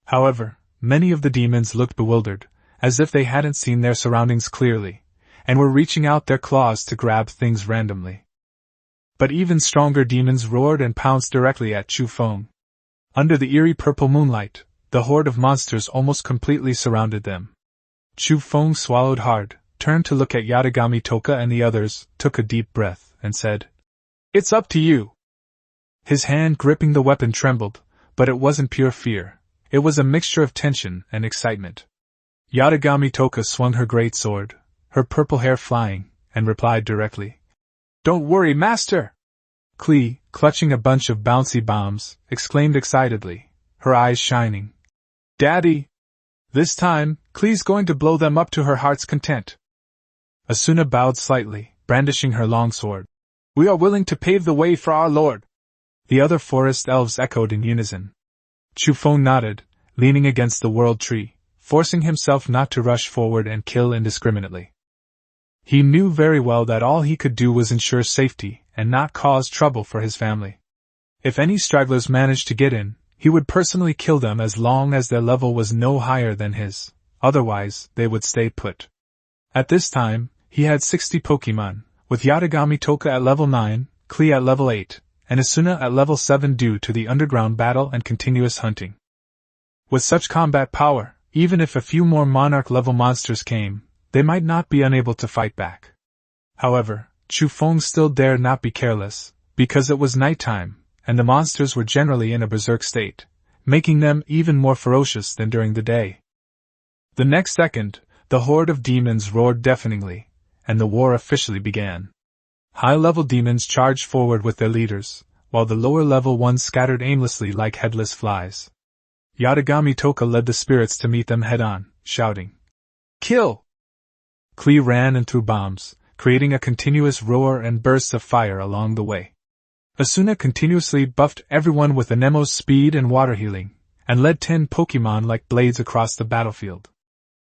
However, many of the demons looked bewildered, as if they hadn't seen their surroundings clearly, and were reaching out their claws to grab things randomly. But even stronger demons roared and pounced directly at Chu Feng. Under the eerie purple moonlight, the horde of monsters almost completely surrounded them. Chu Feng swallowed hard, turned to look at Yatagami Toka and the others, took a deep breath, and said, "It's up to you." His hand gripping the weapon trembled, but it wasn't pure fear. It was a mixture of tension and excitement. Yatagami Toka swung her great sword, her purple hair flying, and replied directly, "Don't worry, master!" Klee, clutching a bunch of bouncy bombs, exclaimed excitedly, her eyes shining. "Daddy!" This time, Klee's going to blow them up to her heart's content. Asuna bowed slightly, brandishing her long sword. "We are willing to pave the way for our lord." The other forest elves echoed in unison. Chu Feng nodded, leaning against the world tree, forcing himself not to rush forward and kill indiscriminately. He knew very well that all he could do was ensure safety and not cause trouble for his family. If any stragglers managed to get in, he would personally kill them as long as their level was no higher than his, otherwise they would stay put. At this time, he had 60 Pokemon, with Yatagami Toka at level 9, Klee at level 8, and Asuna at level 7 due to the underground battle and continuous hunting. With such combat power, even if a few more Monarch-level monsters came, they might not be unable to fight back. However, Chu Feng still dared not be careless, because it was nighttime, and the monsters were generally in a berserk state, making them even more ferocious than during the day. The next second, the horde of demons roared deafeningly, and the war officially began. High-level demons charged forward with their leaders, while the lower-level ones scattered aimlessly like headless flies. Yatagami Toka led the spirits to meet them head-on, shouting, "Kill!" Klee ran and threw bombs, creating a continuous roar and bursts of fire along the way. Asuna continuously buffed everyone with Anemo's speed and water healing, and led 10 Pokemon like blades across the battlefield.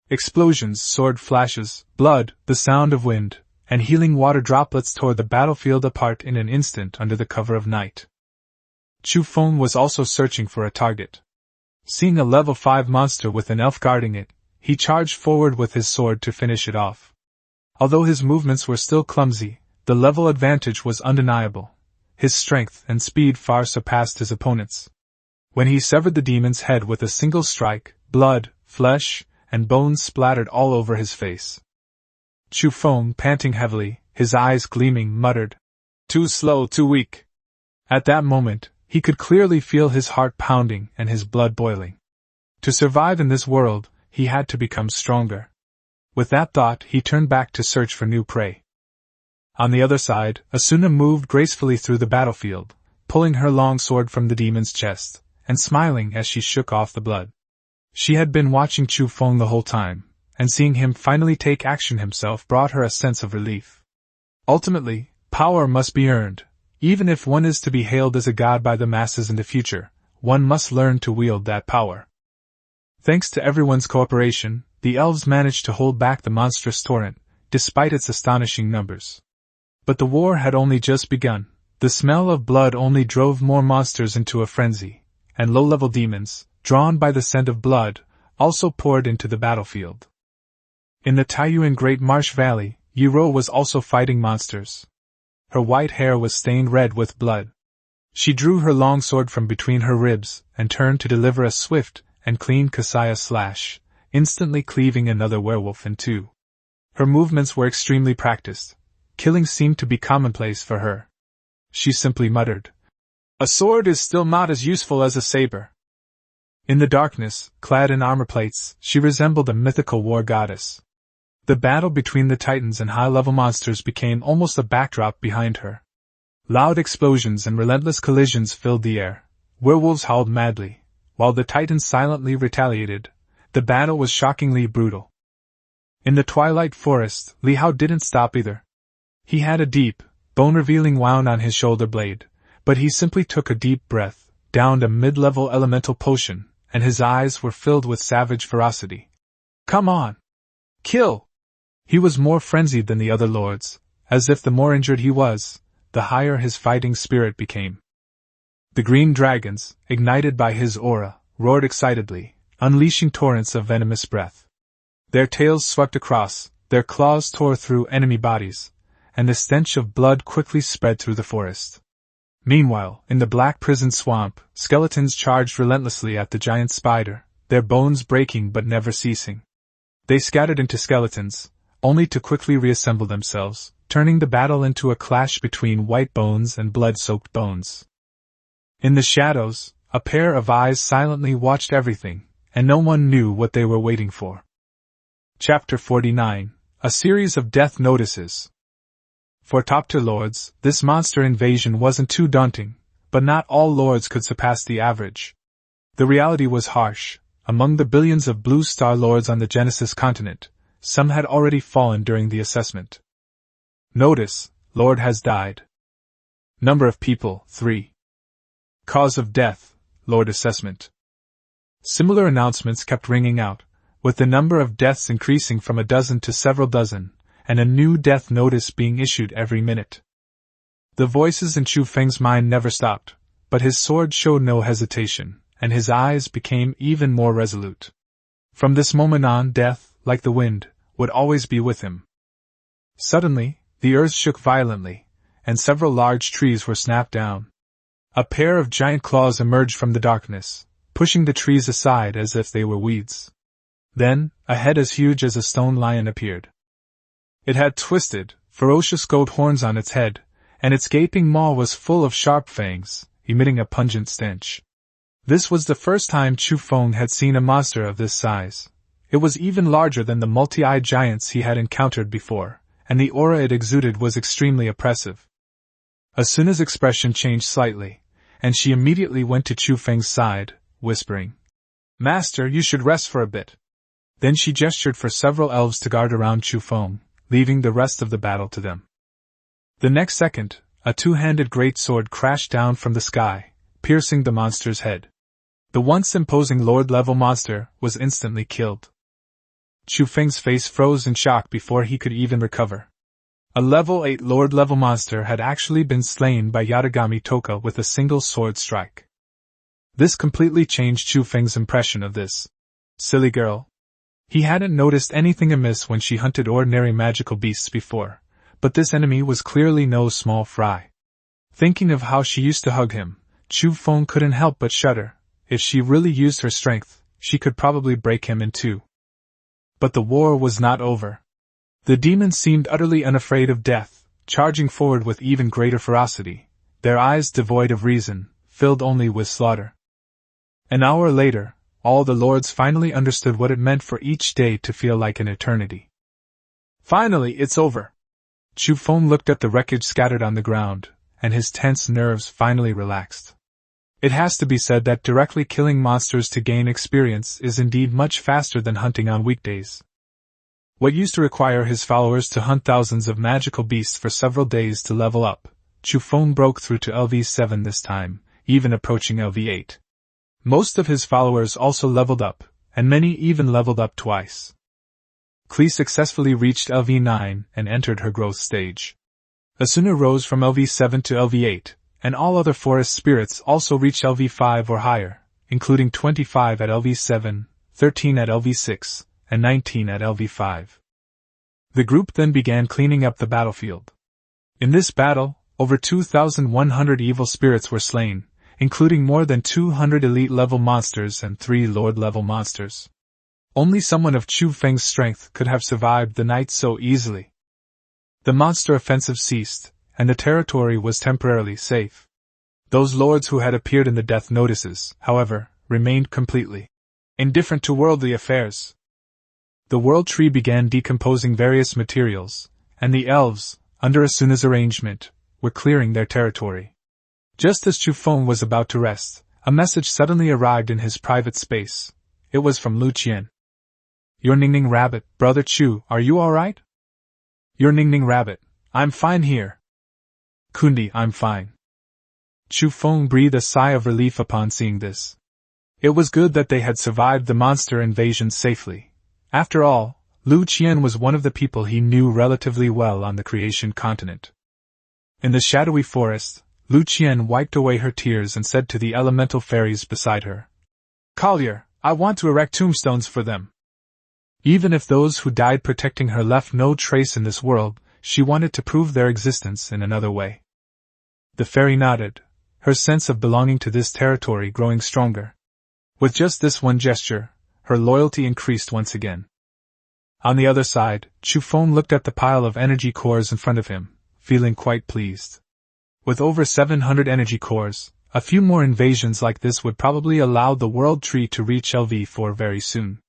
Explosions, sword flashes, blood, the sound of wind, and healing water droplets tore the battlefield apart in an instant under the cover of night. Chu Feng was also searching for a target. Seeing a level 5 monster with an elf guarding it, he charged forward with his sword to finish it off. Although his movements were still clumsy, the level advantage was undeniable. His strength and speed far surpassed his opponents. When he severed the demon's head with a single strike, blood, flesh, and bones splattered all over his face. Chu Feng, panting heavily, his eyes gleaming, muttered, "Too slow, too weak." At that moment, he could clearly feel his heart pounding and his blood boiling. To survive in this world, he had to become stronger. With that thought, he turned back to search for new prey. On the other side, Asuna moved gracefully through the battlefield, pulling her long sword from the demon's chest, and smiling as she shook off the blood. She had been watching Chu Feng the whole time, and seeing him finally take action himself brought her a sense of relief. Ultimately, power must be earned. Even if one is to be hailed as a god by the masses in the future, one must learn to wield that power. Thanks to everyone's cooperation, the elves managed to hold back the monstrous torrent, despite its astonishing numbers. But the war had only just begun. The smell of blood only drove more monsters into a frenzy, and low-level demons, drawn by the scent of blood, also poured into the battlefield. In the Taiyuan Great Marsh Valley, Yiro was also fighting monsters. Her white hair was stained red with blood. She drew her long sword from between her ribs and turned to deliver a swift and clean Kasaya slash, instantly cleaving another werewolf in two. Her movements were extremely practiced. Killing seemed to be commonplace for her. She simply muttered, "A sword is still not as useful as a saber." In the darkness, clad in armor plates, she resembled a mythical war goddess. The battle between the titans and high-level monsters became almost a backdrop behind her. Loud explosions and relentless collisions filled the air. Werewolves howled madly, while the titans silently retaliated. The battle was shockingly brutal. In the twilight forest, Li Hao didn't stop either. He had a deep, bone-revealing wound on his shoulder blade, but he simply took a deep breath, downed a mid-level elemental potion, and his eyes were filled with savage ferocity. "Come on! Kill!" He was more frenzied than the other lords, as if the more injured he was, the higher his fighting spirit became. The green dragons, ignited by his aura, roared excitedly, unleashing torrents of venomous breath. Their tails swept across, their claws tore through enemy bodies, and the stench of blood quickly spread through the forest. Meanwhile, in the black prison swamp, skeletons charged relentlessly at the giant spider, their bones breaking but never ceasing. They scattered into skeletons, only to quickly reassemble themselves, turning the battle into a clash between white bones and blood-soaked bones. In the shadows, a pair of eyes silently watched everything, and no one knew what they were waiting for. Chapter 49: A Series of Death Notices. For top-tier lords, this monster invasion wasn't too daunting, but not all lords could surpass the average. The reality was harsh. Among the billions of Blue Star lords on the Genesis continent, some had already fallen during the assessment. Notice: Lord has died. Number of people: 3. Cause of death: Lord assessment. Similar announcements kept ringing out, with the number of deaths increasing from a dozen to several dozen, and a new death notice being issued every minute. The voices in Chu Feng's mind never stopped, but his sword showed no hesitation, and his eyes became even more resolute. From this moment on, death, like the wind, would always be with him. Suddenly, the earth shook violently, and several large trees were snapped down. A pair of giant claws emerged from the darkness, pushing the trees aside as if they were weeds. Then, a head as huge as a stone lion appeared. It had twisted, ferocious gold horns on its head, and its gaping maw was full of sharp fangs, emitting a pungent stench. This was the first time Chu Feng had seen a monster of this size. It was even larger than the multi-eyed giants he had encountered before, and the aura it exuded was extremely oppressive. Asuna's expression changed slightly, and she immediately went to Chu Feng's side, whispering, "Master, you should rest for a bit." Then she gestured for several elves to guard around Chu Feng, leaving the rest of the battle to them. The next second, a two-handed great sword crashed down from the sky, piercing the monster's head. The once imposing Lord-level monster was instantly killed. Chu Feng's face froze in shock before he could even recover. A level 8 Lord-level monster had actually been slain by Yatagami Toka with a single sword strike. This completely changed Chu Feng's impression of this silly girl. He hadn't noticed anything amiss when she hunted ordinary magical beasts before, but this enemy was clearly no small fry. Thinking of how she used to hug him, Chu Feng couldn't help but shudder. If she really used her strength, she could probably break him in two. But the war was not over. The demons seemed utterly unafraid of death, charging forward with even greater ferocity, their eyes devoid of reason, filled only with slaughter. An hour later, all the lords finally understood what it meant for each day to feel like an eternity. Finally, it's over. Chu Feng looked at the wreckage scattered on the ground, and his tense nerves finally relaxed. It has to be said that directly killing monsters to gain experience is indeed much faster than hunting on weekdays. What used to require his followers to hunt thousands of magical beasts for several days to level up, Chu Feng broke through to LV7 this time, even approaching LV8. Most of his followers also leveled up, and many even leveled up twice. Klee successfully reached LV9 and entered her growth stage. Asuna rose from LV7 to LV8, and all other forest spirits also reached LV5 or higher, including 25 at LV7, 13 at LV6, and 19 at LV5. The group then began cleaning up the battlefield. In this battle, over 2,100 evil spirits were slain, including more than 200 elite-level monsters and 3 lord-level monsters. Only someone of Chu Feng's strength could have survived the night so easily. The monster offensive ceased, and the territory was temporarily safe. Those lords who had appeared in the death notices, however, remained completely indifferent to worldly affairs. The world tree began decomposing various materials, and the elves, under Asuna's arrangement, were clearing their territory. Just as Chu Feng was about to rest, a message suddenly arrived in his private space. It was from Lu Qian. "Your Ningning Rabbit, Brother Chu, are you alright?" "Your Ningning Rabbit, I'm fine here." "Kundi, I'm fine." Chu Feng breathed a sigh of relief upon seeing this. It was good that they had survived the monster invasion safely. After all, Lu Qian was one of the people he knew relatively well on the creation continent. In the shadowy forest, Lu Qian wiped away her tears and said to the elemental fairies beside her, "Collier, I want to erect tombstones for them." Even if those who died protecting her left no trace in this world, she wanted to prove their existence in another way. The fairy nodded, her sense of belonging to this territory growing stronger. With just this one gesture, her loyalty increased once again. On the other side, Chufeng looked at the pile of energy cores in front of him, feeling quite pleased. With over 700 energy cores, a few more invasions like this would probably allow the world tree to reach LV4 very soon.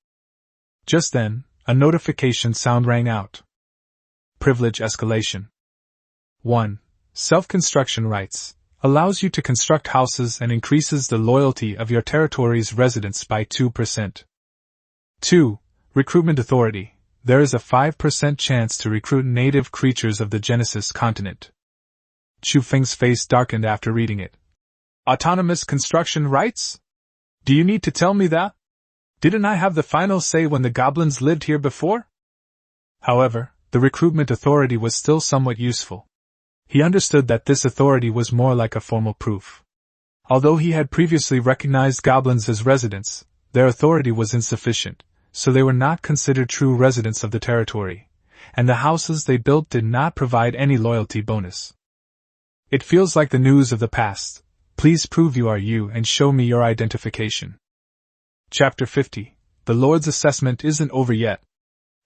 Just then, a notification sound rang out. Privilege escalation. 1. Self-construction rights. Allows you to construct houses and increases the loyalty of your territory's residents by 2%. 2. Recruitment authority. There is a 5% chance to recruit native creatures of the Genesis continent. Chufeng's face darkened after reading it. Autonomous construction rights? Do you need to tell me that? Didn't I have the final say when the goblins lived here before? However, the recruitment authority was still somewhat useful. He understood that this authority was more like a formal proof. Although he had previously recognized goblins as residents, their authority was insufficient, so they were not considered true residents of the territory, and the houses they built did not provide any loyalty bonus. It feels like the news of the past. Please prove you are you and show me your identification. Chapter 50. The Lord's assessment isn't over yet.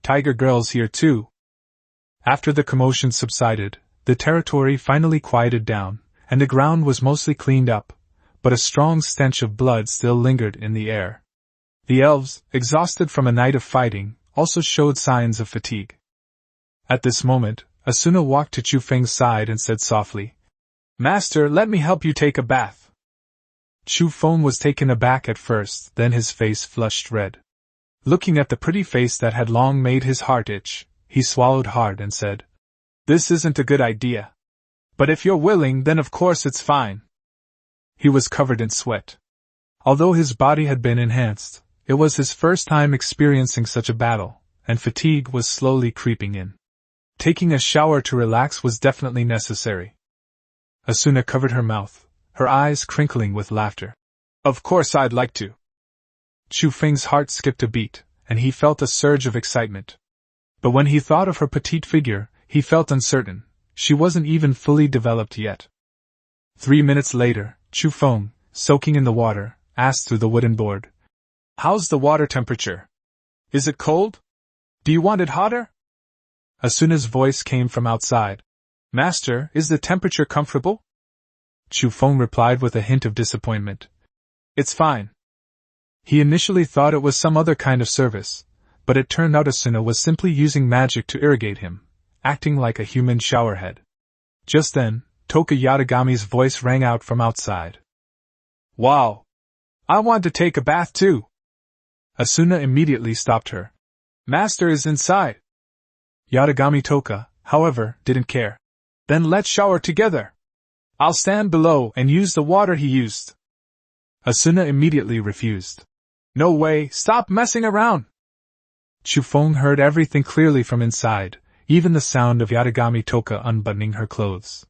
Tiger Girl's here too. After the commotion subsided, the territory finally quieted down, and the ground was mostly cleaned up, but a strong stench of blood still lingered in the air. The elves, exhausted from a night of fighting, also showed signs of fatigue. At this moment, Asuna walked to Chufeng's side and said softly, "Master, let me help you take a bath." Chufeng was taken aback at first, then his face flushed red. Looking at the pretty face that had long made his heart itch, he swallowed hard and said, "This isn't a good idea. But if you're willing, then of course it's fine." He was covered in sweat. Although his body had been enhanced, it was his first time experiencing such a battle, and fatigue was slowly creeping in. Taking a shower to relax was definitely necessary. Asuna covered her mouth, her eyes crinkling with laughter. "Of course I'd like to." Chufeng's heart skipped a beat, and he felt a surge of excitement. But when he thought of her petite figure, he felt uncertain. She wasn't even fully developed yet. 3 minutes later, Chufeng, soaking in the water, asked through the wooden board, "How's the water temperature? Is it cold? Do you want it hotter?" Asuna's voice came from outside. "Master, is the temperature comfortable?" Chufeng replied with a hint of disappointment. "It's fine." He initially thought it was some other kind of service, but it turned out Asuna was simply using magic to irrigate him, acting like a human showerhead. Just then, Toka Yatagami's voice rang out from outside. "Wow! I want to take a bath too!" Asuna immediately stopped her. "Master is inside." Yatagami Toka, however, didn't care. "Then let's shower together. I'll stand below and use the water he used." Asuna immediately refused. "No way, stop messing around!" Chufeng heard everything clearly from inside, even the sound of Yatagami Toka unbuttoning her clothes.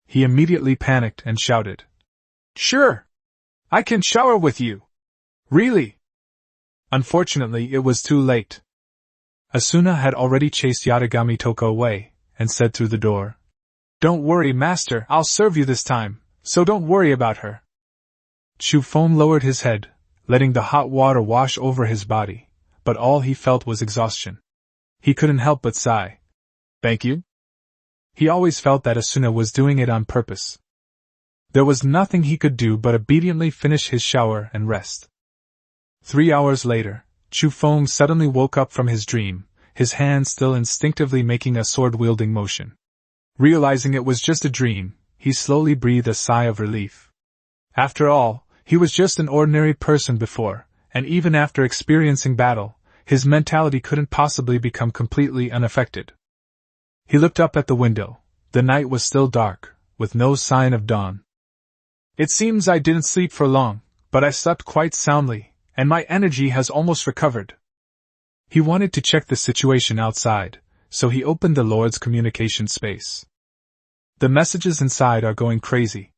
He immediately panicked and shouted, "Sure! I can shower with you! Really?" Unfortunately, it was too late. Asuna had already chased Yatagami Toka away, and said through the door, "Don't worry, Master, I'll serve you this time, so don't worry about her." Chufeng lowered his head, letting the hot water wash over his body, but all he felt was exhaustion. He couldn't help but sigh. "Thank you?" He always felt that Asuna was doing it on purpose. There was nothing he could do but obediently finish his shower and rest. 3 hours later, Chufeng suddenly woke up from his dream, his hand still instinctively making a sword-wielding motion. Realizing it was just a dream, he slowly breathed a sigh of relief. After all, he was just an ordinary person before, and even after experiencing battle, his mentality couldn't possibly become completely unaffected. He looked up at the window. The night was still dark, with no sign of dawn. "It seems I didn't sleep for long, but I slept quite soundly, and my energy has almost recovered." He wanted to check the situation outside, so he opened the Lord's communication space. "The messages inside are going crazy.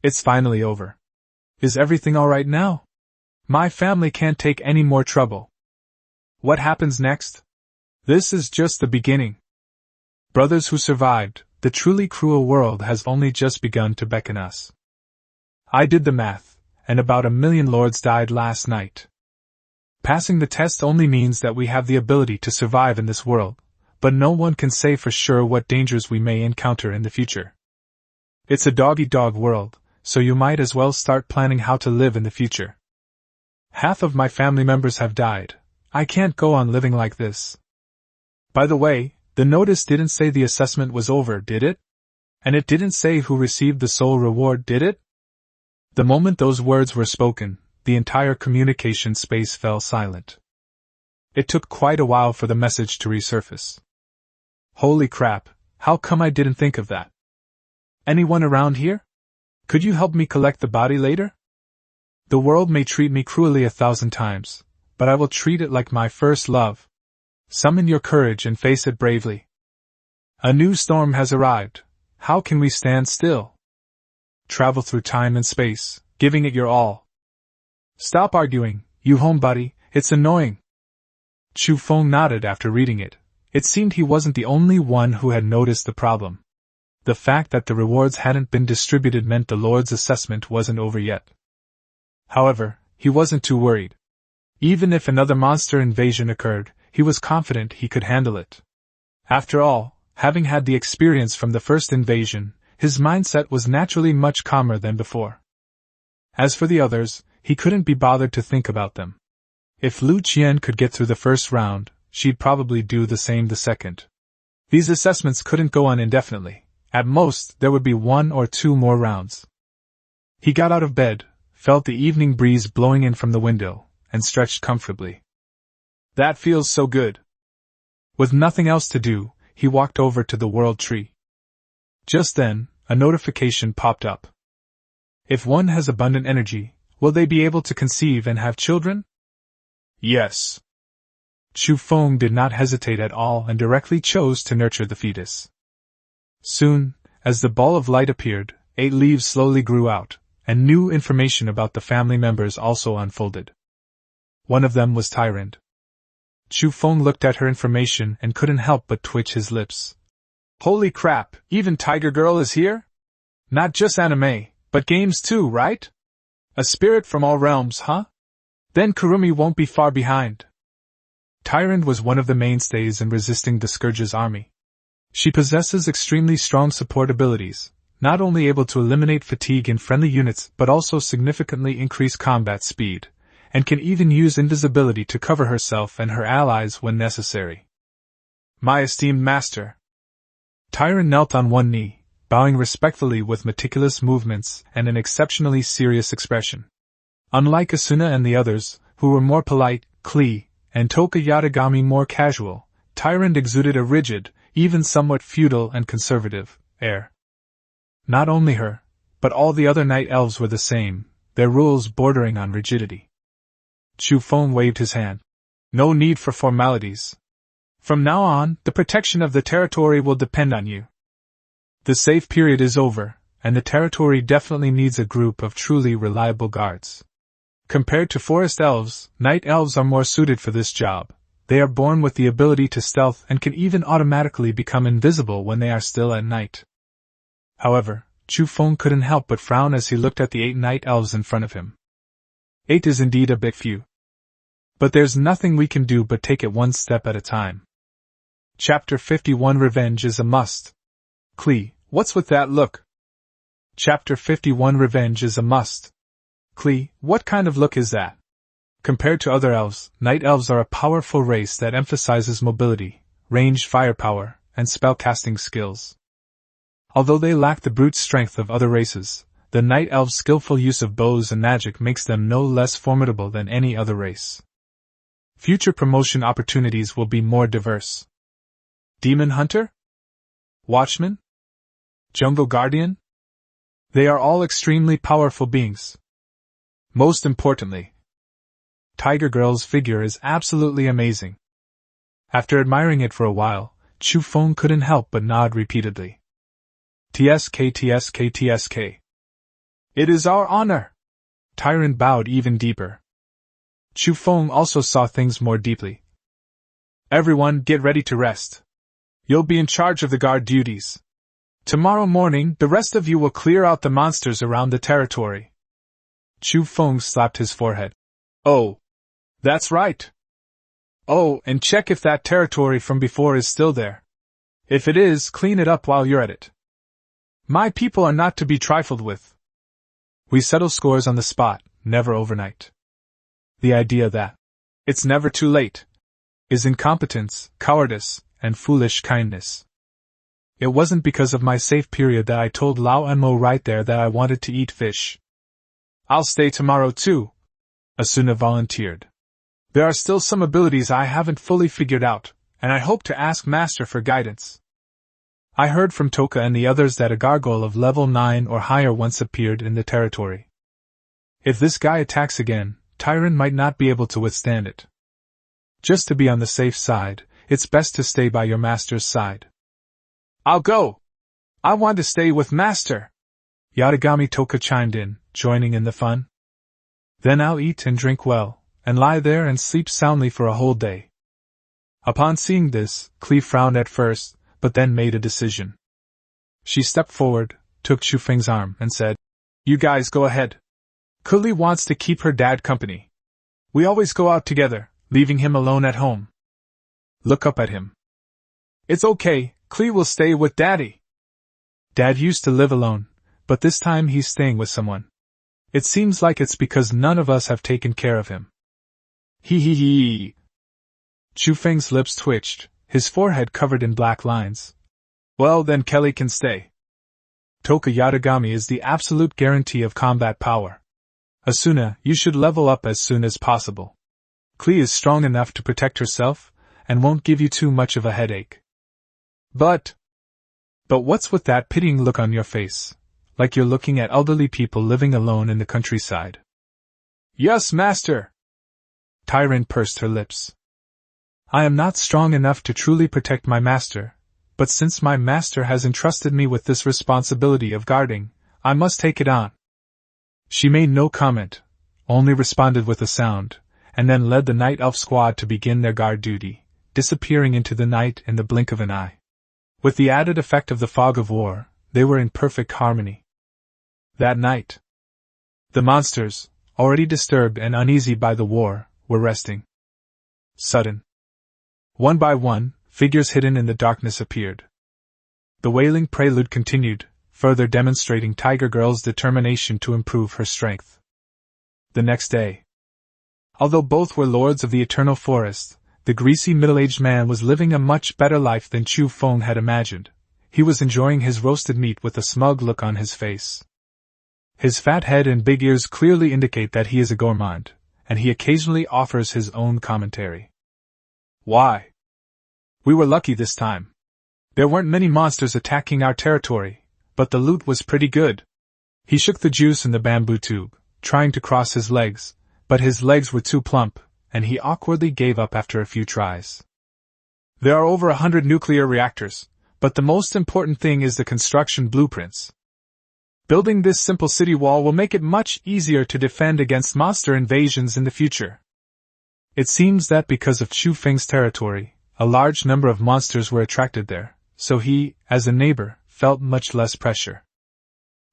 It's finally over. Is everything all right now? My family can't take any more trouble. What happens next? This is just the beginning. Brothers who survived, the truly cruel world has only just begun to beckon us. I did the math, and about 1 million lords died last night. Passing the test only means that we have the ability to survive in this world, but no one can say for sure what dangers we may encounter in the future. It's a dog-eat-dog world, so you might as well start planning how to live in the future. Half of my family members have died. I can't go on living like this. By the way, the notice didn't say the assessment was over, did it? And it didn't say who received the soul reward, did it? The moment those words were spoken, the entire communication space fell silent. It took quite a while for the message to resurface. Holy crap, how come I didn't think of that? Anyone around here? Could you help me collect the body later? The world may treat me cruelly 1,000 times, but I will treat it like my first love. Summon your courage and face it bravely. A new storm has arrived. How can we stand still? Travel through time and space, giving it your all. Stop arguing, you homebody, it's annoying. Chu Feng nodded after reading it. It seemed he wasn't the only one who had noticed the problem. The fact that the rewards hadn't been distributed meant the Lord's assessment wasn't over yet. However, he wasn't too worried. Even if another monster invasion occurred, he was confident he could handle it. After all, having had the experience from the first invasion, his mindset was naturally much calmer than before. As for the others, he couldn't be bothered to think about them. If Lu Qian could get through the first round, she'd probably do the same the second. These assessments couldn't go on indefinitely. At most, there would be 1 or 2 more rounds. He got out of bed, felt the evening breeze blowing in from the window, and stretched comfortably. That feels so good. With nothing else to do, he walked over to the world tree. Just then, a notification popped up. If one has abundant energy, will they be able to conceive and have children? Yes. Chu Feng did not hesitate at all and directly chose to nurture the fetus. Soon, as the ball of light appeared, 8 leaves slowly grew out, and new information about the family members also unfolded. One of them was Tyrant. Chu Feng looked at her information and couldn't help but twitch his lips. Holy crap, even Tiger Girl is here? Not just anime, but games too, right? A spirit from all realms, huh? Then Kurumi won't be far behind. Tyrant was one of the mainstays in resisting the Scourge's army. She possesses extremely strong support abilities, not only able to eliminate fatigue in friendly units but also significantly increase combat speed, and can even use invisibility to cover herself and her allies when necessary. My esteemed master. Tyrant knelt on one knee, bowing respectfully with meticulous movements and an exceptionally serious expression. Unlike Asuna and the others, who were more polite, Klee, and Toka Yatagami more casual, Tyrant exuded a rigid, even somewhat feudal and conservative, air. Not only her, but all the other night elves were the same, their rules bordering on rigidity. Chu Feng waved his hand. No need for formalities. From now on, the protection of the territory will depend on you. The safe period is over, and the territory definitely needs a group of truly reliable guards. Compared to forest elves, night elves are more suited for this job. They are born with the ability to stealth and can even automatically become invisible when they are still at night. However, Chu Feng couldn't help but frown as he looked at the 8 night elves in front of him. 8 is indeed a bit few. But there's nothing we can do but take it one step at a time. Chapter 51 Revenge is a must. Klee, what's with that look? Chapter 51 Revenge is a must. Klee, what kind of look is that? Compared to other elves, night elves are a powerful race that emphasizes mobility, ranged firepower, and spellcasting skills. Although they lack the brute strength of other races, the night elves' skillful use of bows and magic makes them no less formidable than any other race. Future promotion opportunities will be more diverse. Demon Hunter? Watchman? Jungle Guardian? They are all extremely powerful beings. Most importantly, Tiger Girl's figure is absolutely amazing. After admiring it for a while, Chu Feng couldn't help but nod repeatedly. TSK TSK TSK. It is our honor! Tyrant bowed even deeper. Chu Feng also saw things more deeply. Everyone get ready to rest. You'll be in charge of the guard duties. Tomorrow morning, the rest of you will clear out the monsters around the territory. Chu Feng slapped his forehead. Oh! That's right. Oh, and check if that territory from before is still there. If it is, clean it up while you're at it. My people are not to be trifled with. We settle scores on the spot, never overnight. The idea that it's never too late is incompetence, cowardice, and foolish kindness. It wasn't because of my safe period that I told Lao Enmo right there that I wanted to eat fish. I'll stay tomorrow too, Asuna volunteered. There are still some abilities I haven't fully figured out, and I hope to ask Master for guidance. I heard from Toka and the others that a gargoyle of level 9 or higher once appeared in the territory. If this guy attacks again, Tyron might not be able to withstand it. Just to be on the safe side, it's best to stay by your master's side. I'll go! I want to stay with Master! Yatagami Toka chimed in, joining in the fun. Then I'll eat and drink well, and lie there and sleep soundly for a whole day. Upon seeing this, Klee frowned at first, but then made a decision. She stepped forward, took Chufeng's arm, and said, You guys go ahead. Klee wants to keep her dad company. We always go out together, leaving him alone at home. Look up at him. It's okay, Klee will stay with Daddy. Dad used to live alone, but this time he's staying with someone. It seems like it's because none of us have taken care of him. Hee. Chufeng's lips twitched, his forehead covered in black lines. Well then Kelly can stay. Toka Yatagami is the absolute guarantee of combat power. Asuna, you should level up as soon as possible. Klee is strong enough to protect herself, and won't give you too much of a headache. But what's with that pitying look on your face, like you're looking at elderly people living alone in the countryside? Yes, Master! Tyron pursed her lips. I am not strong enough to truly protect my master, but since my master has entrusted me with this responsibility of guarding, I must take it on. She made no comment, only responded with a sound, and then led the night elf squad to begin their guard duty, disappearing into the night in the blink of an eye. With the added effect of the fog of war, they were in perfect harmony. That night, the monsters, already disturbed and uneasy by the war, were resting. Sudden. One by one, figures hidden in the darkness appeared. The wailing prelude continued, further demonstrating Tiger Girl's determination to improve her strength. The next day. Although both were lords of the Eternal Forest, the greasy middle-aged man was living a much better life than Chu Feng had imagined. He was enjoying his roasted meat with a smug look on his face. His fat head and big ears clearly indicate that he is a gourmand, and he occasionally offers his own commentary. Why? We were lucky this time. There weren't many monsters attacking our territory, but the loot was pretty good. He shook the juice in the bamboo tube, trying to cross his legs, but his legs were too plump, and he awkwardly gave up after a few tries. There are over 100 nuclear reactors, but the most important thing is the construction blueprints. Building this simple city wall will make it much easier to defend against monster invasions in the future. It seems that because of Chu Feng's territory, a large number of monsters were attracted there, so he, as a neighbor, felt much less pressure.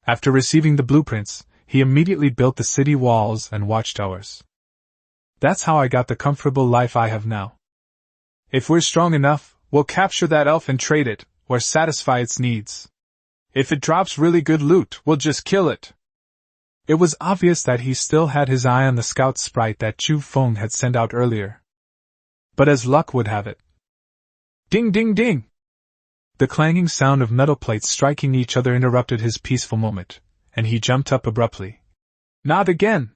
After receiving the blueprints, he immediately built the city walls and watchtowers. That's how I got the comfortable life I have now. If we're strong enough, we'll capture that elf and trade it, or satisfy its needs. If it drops really good loot, we'll just kill it. It was obvious that he still had his eye on the scout sprite that Chu Feng had sent out earlier. But as luck would have it. Ding ding ding! The clanging sound of metal plates striking each other interrupted his peaceful moment, and he jumped up abruptly. Not again!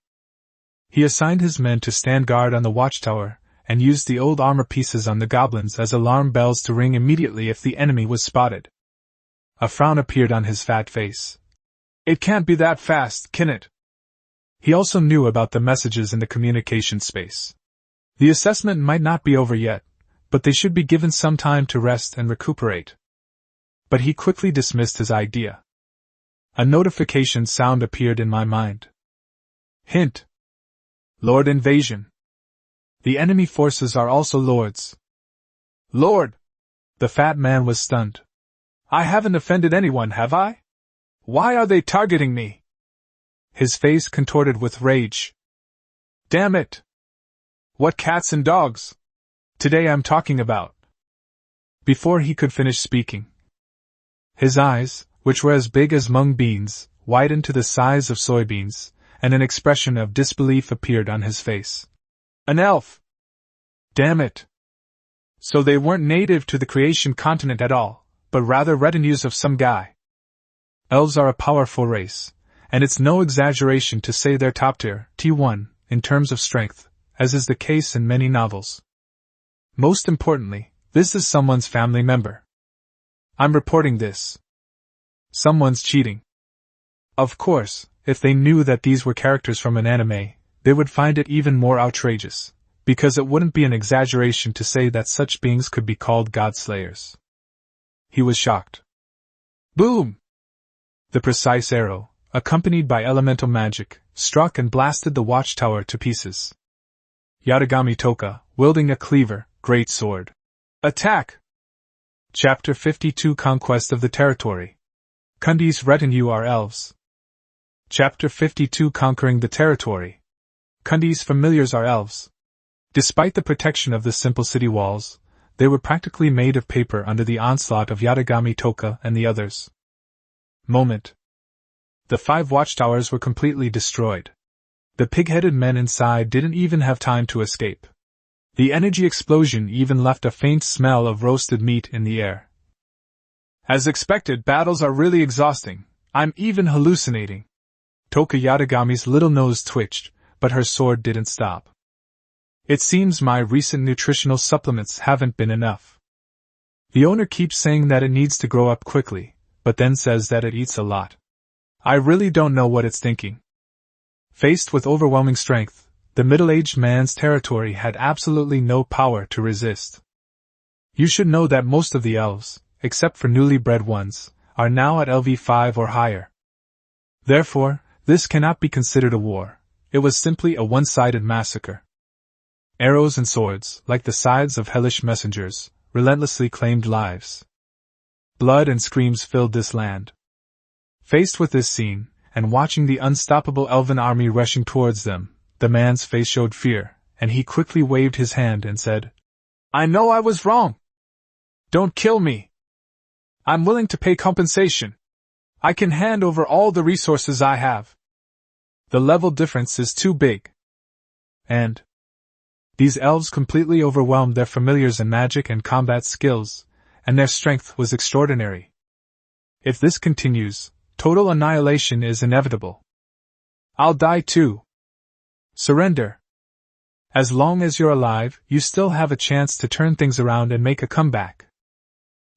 He assigned his men to stand guard on the watchtower, and used the old armor pieces on the goblins as alarm bells to ring immediately if the enemy was spotted. A frown appeared on his fat face. It can't be that fast, can it? He also knew about the messages in the communication space. The assessment might not be over yet, but they should be given some time to rest and recuperate. But he quickly dismissed his idea. A notification sound appeared in my mind. Hint. Lord invasion. The enemy forces are also lords. Lord! The fat man was stunned. I haven't offended anyone, have I? Why are they targeting me? His face contorted with rage. Damn it! What cats and dogs? Today I'm talking about. Before he could finish speaking, his eyes, which were as big as mung beans, widened to the size of soybeans, and an expression of disbelief appeared on his face. An elf! Damn it! So they weren't native to the creation continent at all, but rather retinues of some guy. Elves are a powerful race, and it's no exaggeration to say they're top tier, T1, in terms of strength, as is the case in many novels. Most importantly, this is someone's family member. I'm reporting this. Someone's cheating. Of course, if they knew that these were characters from an anime, they would find it even more outrageous, because it wouldn't be an exaggeration to say that such beings could be called god-slayers. He was shocked. Boom! The precise arrow, accompanied by elemental magic, struck and blasted the watchtower to pieces. Yatagami Toka, wielding a cleaver, great sword. Attack! Chapter 52 Conquest of the Territory. Kundi's retinue are elves. Chapter 52 Conquering the Territory. Kundi's familiars are elves. Despite the protection of the simple city walls, they were practically made of paper under the onslaught of Yatagami Toka and the others. Moment. The 5 watchtowers were completely destroyed. The pig-headed men inside didn't even have time to escape. The energy explosion even left a faint smell of roasted meat in the air. As expected, battles are really exhausting. I'm even hallucinating. Toka Yatagami's little nose twitched, but her sword didn't stop. It seems my recent nutritional supplements haven't been enough. The owner keeps saying that it needs to grow up quickly, but then says that it eats a lot. I really don't know what it's thinking. Faced with overwhelming strength, the middle-aged man's territory had absolutely no power to resist. You should know that most of the elves, except for newly bred ones, are now at LV5 or higher. Therefore, this cannot be considered a war. It was simply a one-sided massacre. Arrows and swords, like the scythes of hellish messengers, relentlessly claimed lives. Blood and screams filled this land. Faced with this scene, and watching the unstoppable elven army rushing towards them, the man's face showed fear, and he quickly waved his hand and said, I know I was wrong. Don't kill me. I'm willing to pay compensation. I can hand over all the resources I have. The level difference is too big. And these elves completely overwhelmed their familiars in magic and combat skills, and their strength was extraordinary. If this continues, total annihilation is inevitable. I'll die too. Surrender. As long as you're alive, you still have a chance to turn things around and make a comeback.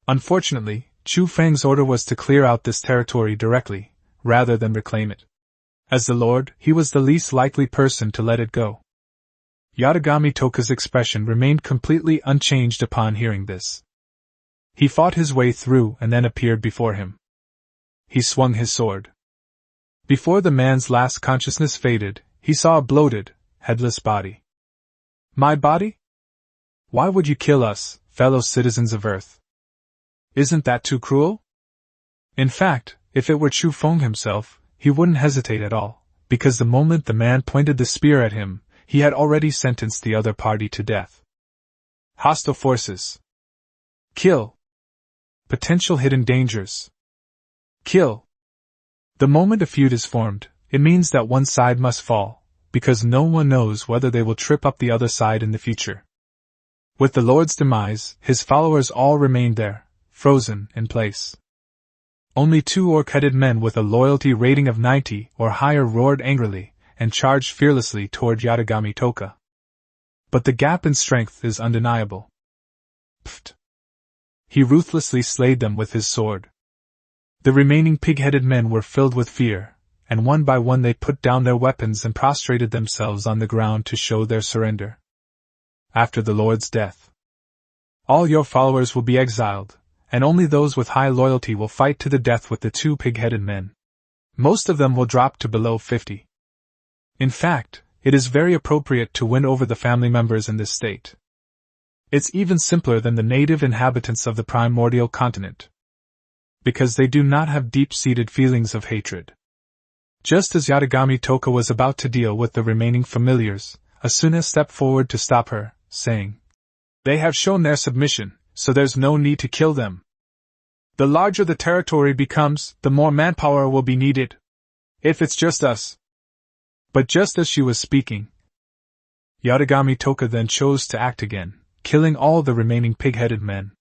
Unfortunately, Chu Feng's order was to clear out this territory directly, rather than reclaim it. As the Lord, he was the least likely person to let it go. Yatagami Toka's expression remained completely unchanged upon hearing this. He fought his way through and then appeared before him. He swung his sword. Before the man's last consciousness faded, he saw a bloated, headless body. My body? Why would you kill us, fellow citizens of Earth? Isn't that too cruel? In fact, if it were Chu Feng himself, he wouldn't hesitate at all, because the moment the man pointed the spear at him, he had already sentenced the other party to death. Hostile forces. Kill. Potential hidden dangers. Kill. The moment a feud is formed, it means that one side must fall, because no one knows whether they will trip up the other side in the future. With the Lord's demise, his followers all remained there, frozen in place. Only 2 orc-headed men with a loyalty rating of 90 or higher roared angrily, and charged fearlessly toward Yatagami Toka. But the gap in strength is undeniable. Pfft. He ruthlessly slayed them with his sword. The remaining pig-headed men were filled with fear, and one by one they put down their weapons and prostrated themselves on the ground to show their surrender. After the Lord's death, all your followers will be exiled, and only those with high loyalty will fight to the death with the 2 pig-headed men. Most of them will drop to below 50. In fact, it is very appropriate to win over the family members in this state. It's even simpler than the native inhabitants of the primordial continent, because they do not have deep-seated feelings of hatred. Just as Yatagami Toka was about to deal with the remaining familiars, Asuna stepped forward to stop her, saying, "They have shown their submission, so there's no need to kill them. The larger the territory becomes, the more manpower will be needed. If it's just us." But just as she was speaking, Yatagami Toka then chose to act again, killing all the remaining pig-headed men.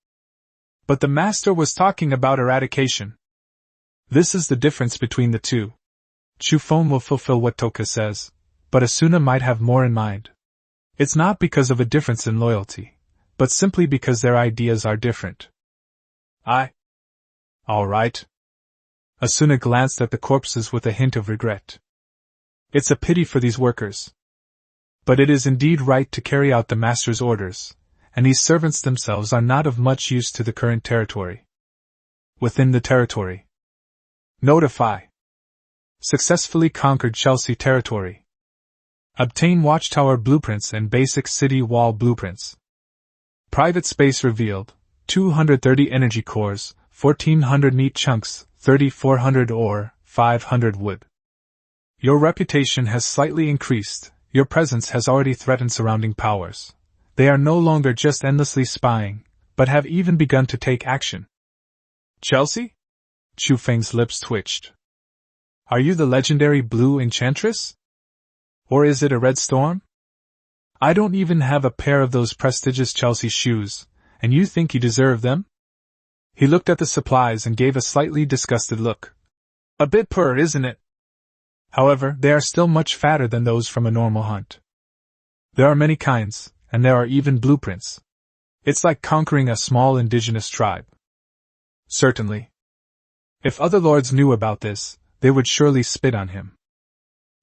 But the master was talking about eradication. This is the difference between the two. Chufeng will fulfill what Toka says, but Asuna might have more in mind. It's not because of a difference in loyalty, but simply because their ideas are different. All right. Asuna glanced at the corpses with a hint of regret. It's a pity for these workers. But it is indeed right to carry out the master's orders, and these servants themselves are not of much use to the current territory. Within the territory. Notify. Successfully conquered Chelsea territory. Obtain watchtower blueprints and basic city wall blueprints. Private space revealed, 230 energy cores, 1,400 meat chunks, 3,400 ore, 500 wood. Your reputation has slightly increased, your presence has already threatened surrounding powers. They are no longer just endlessly spying, but have even begun to take action. Chelsea? Chufeng's lips twitched. Are you the legendary blue enchantress? Or is it a red storm? I don't even have a pair of those prestigious Chelsea shoes, and you think you deserve them? He looked at the supplies and gave a slightly disgusted look. A bit poor, isn't it? However, they are still much fatter than those from a normal hunt. There are many kinds, and there are even blueprints. It's like conquering a small indigenous tribe. Certainly. If other lords knew about this, they would surely spit on him.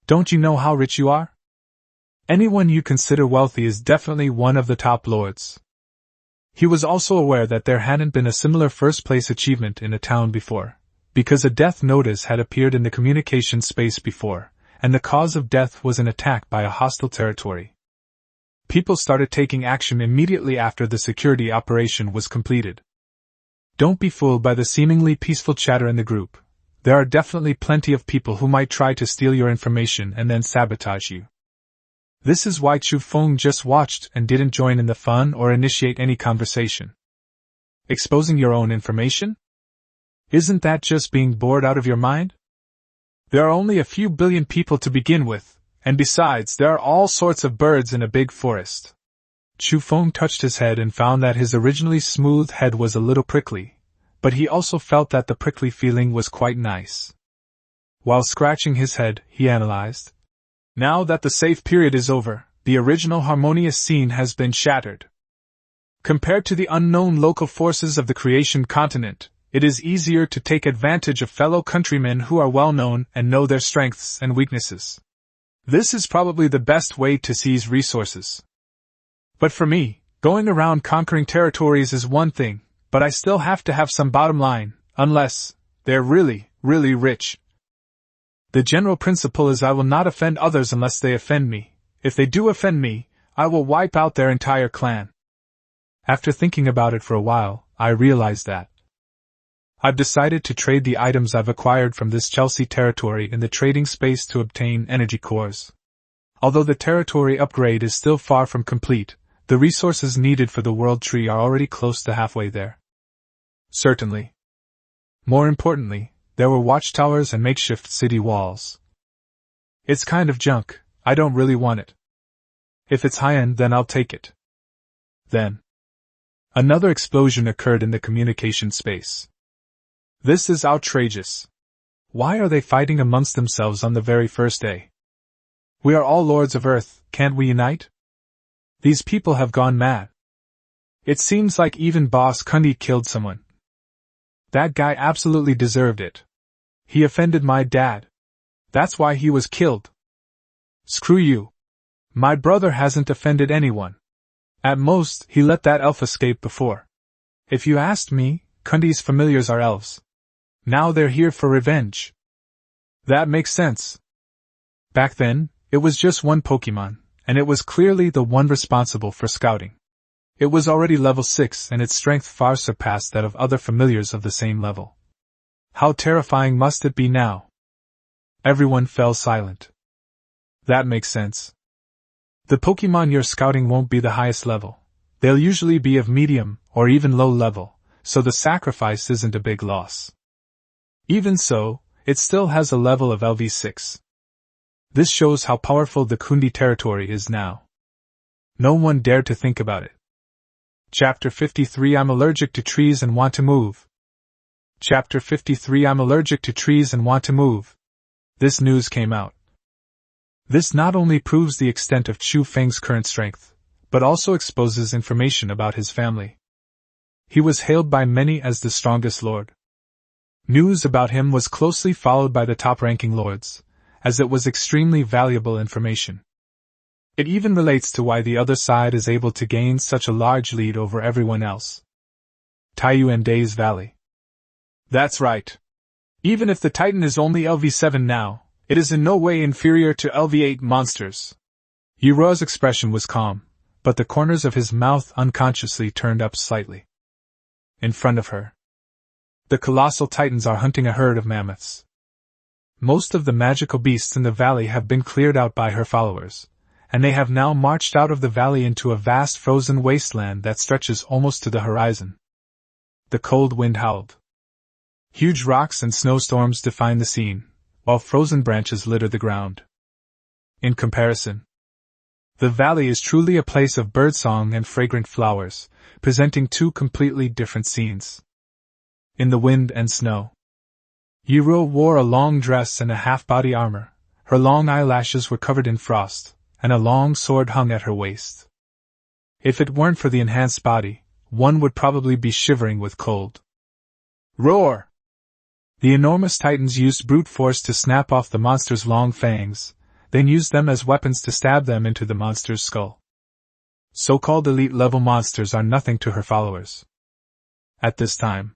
Don't you know how rich you are? Anyone you consider wealthy is definitely one of the top lords. He was also aware that there hadn't been a similar first-place achievement in a town before, because a death notice had appeared in the communication space before, and the cause of death was an attack by a hostile territory. People started taking action immediately after the security operation was completed. Don't be fooled by the seemingly peaceful chatter in the group. There are definitely plenty of people who might try to steal your information and then sabotage you. This is why Chufeng just watched and didn't join in the fun or initiate any conversation. Exposing your own information? Isn't that just being bored out of your mind? There are only a few billion people to begin with, and besides, there are all sorts of birds in a big forest. Chufeng touched his head and found that his originally smooth head was a little prickly, but he also felt that the prickly feeling was quite nice. While scratching his head, he analyzed. Now that the safe period is over, the original harmonious scene has been shattered. Compared to the unknown local forces of the creation continent, it is easier to take advantage of fellow countrymen who are well known and know their strengths and weaknesses. This is probably the best way to seize resources. But for me, going around conquering territories is one thing, but I still have to have some bottom line, unless they're really, really rich. The general principle is I will not offend others unless they offend me. If they do offend me, I will wipe out their entire clan. After thinking about it for a while, I realized that I've decided to trade the items I've acquired from this Chelsea territory in the trading space to obtain energy cores. Although the territory upgrade is still far from complete, the resources needed for the world tree are already close to halfway there. Certainly. More importantly, there were watchtowers and makeshift city walls. It's kind of junk, I don't really want it. If it's high-end, then I'll take it. Then another explosion occurred in the communication space. This is outrageous. Why are they fighting amongst themselves on the very first day? We are all lords of Earth, can't we unite? These people have gone mad. It seems like even Boss Kundi killed someone. That guy absolutely deserved it. He offended my dad. That's why he was killed. Screw you. My brother hasn't offended anyone. At most, he let that elf escape before. If you asked me, Kundi's familiars are elves. Now they're here for revenge. That makes sense. Back then, it was just one Pokemon, and it was clearly the one responsible for scouting. It was already level 6 and its strength far surpassed that of other familiars of the same level. How terrifying must it be now? Everyone fell silent. That makes sense. The Pokemon you're scouting won't be the highest level. They'll usually be of medium or even low level, so the sacrifice isn't a big loss. Even so, it still has a level of LV6. This shows how powerful the Kundi territory is now. No one dared to think about it. Chapter 53 I'm allergic to trees and want to move. Chapter 53 I'm allergic to trees and want to move. This news came out. This not only proves the extent of Chu Feng's current strength, but also exposes information about his family. He was hailed by many as the strongest lord. News about him was closely followed by the top-ranking lords, as it was extremely valuable information. It even relates to why the other side is able to gain such a large lead over everyone else. Taiyu and Days Valley. That's right. Even if the Titan is only LV7 now, it is in no way inferior to LV8 monsters. Yuro's expression was calm, but the corners of his mouth unconsciously turned up slightly. In front of her, the colossal titans are hunting a herd of mammoths. Most of the magical beasts in the valley have been cleared out by her followers, and they have now marched out of the valley into a vast frozen wasteland that stretches almost to the horizon. The cold wind howled. Huge rocks and snowstorms define the scene, while frozen branches litter the ground. In comparison, the valley is truly a place of birdsong and fragrant flowers, presenting two completely different scenes. In the wind and snow, Yuro wore a long dress and a half-body armor, her long eyelashes were covered in frost, and a long sword hung at her waist. If it weren't for the enhanced body, one would probably be shivering with cold. Roar! The enormous titans used brute force to snap off the monster's long fangs, then used them as weapons to stab them into the monster's skull. So-called elite-level monsters are nothing to her followers. At this time,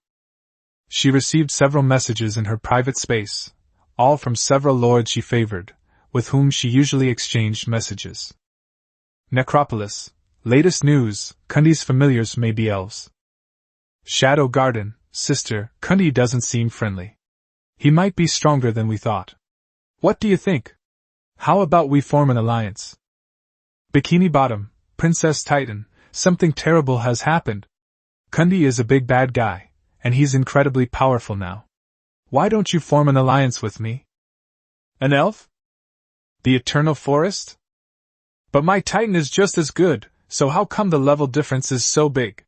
she received several messages in her private space, all from several lords she favored, with whom she usually exchanged messages. Necropolis, latest news, Kundi's familiars may be elves. Shadow Garden, sister, Kundi doesn't seem friendly. He might be stronger than we thought. What do you think? How about we form an alliance? Bikini Bottom, Princess Titan, something terrible has happened. Kundi is a big bad guy, and he's incredibly powerful now. Why don't you form an alliance with me? An elf? The Eternal Forest? But my Titan is just as good, so how come the level difference is so big?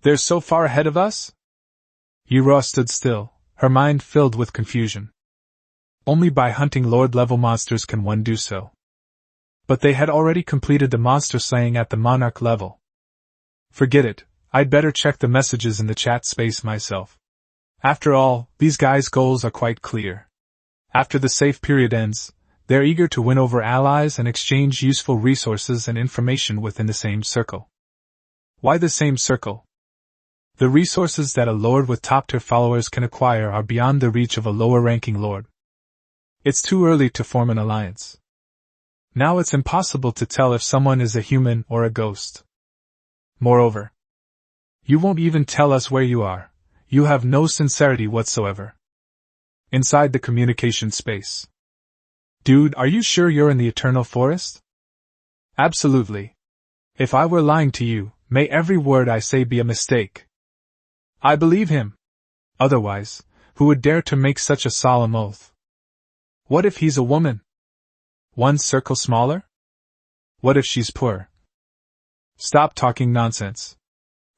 They're so far ahead of us? Yura stood still, her mind filled with confusion. Only by hunting Lord-level monsters can one do so. But they had already completed the monster slaying at the Monarch level. Forget it, I'd better check the messages in the chat space myself. After all, these guys' goals are quite clear. After the safe period ends, they're eager to win over allies and exchange useful resources and information within the same circle. Why the same circle? The resources that a lord with top-tier followers can acquire are beyond the reach of a lower-ranking lord. It's too early to form an alliance. Now it's impossible to tell if someone is a human or a ghost. Moreover, you won't even tell us where you are. You have no sincerity whatsoever. Inside the communication space. Dude, are you sure you're in the Eternal Forest? Absolutely. If I were lying to you, may every word I say be a mistake. I believe him. Otherwise, who would dare to make such a solemn oath? What if he's a woman? One circle smaller? What if she's poor? Stop talking nonsense.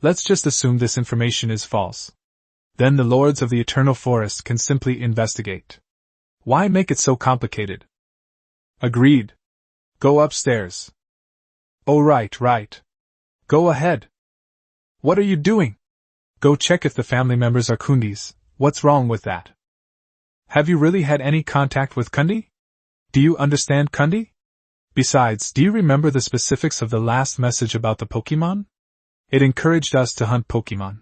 Let's just assume this information is false. Then the lords of the Eternal Forest can simply investigate. Why make it so complicated? Agreed. Go upstairs. Oh right. Go ahead. What are you doing? Go check if the family members are Kundis. What's wrong with that? Have you really had any contact with Kundi? Do you understand Kundi? Besides, do you remember the specifics of the last message about the Pokemon? It encouraged us to hunt Pokemon.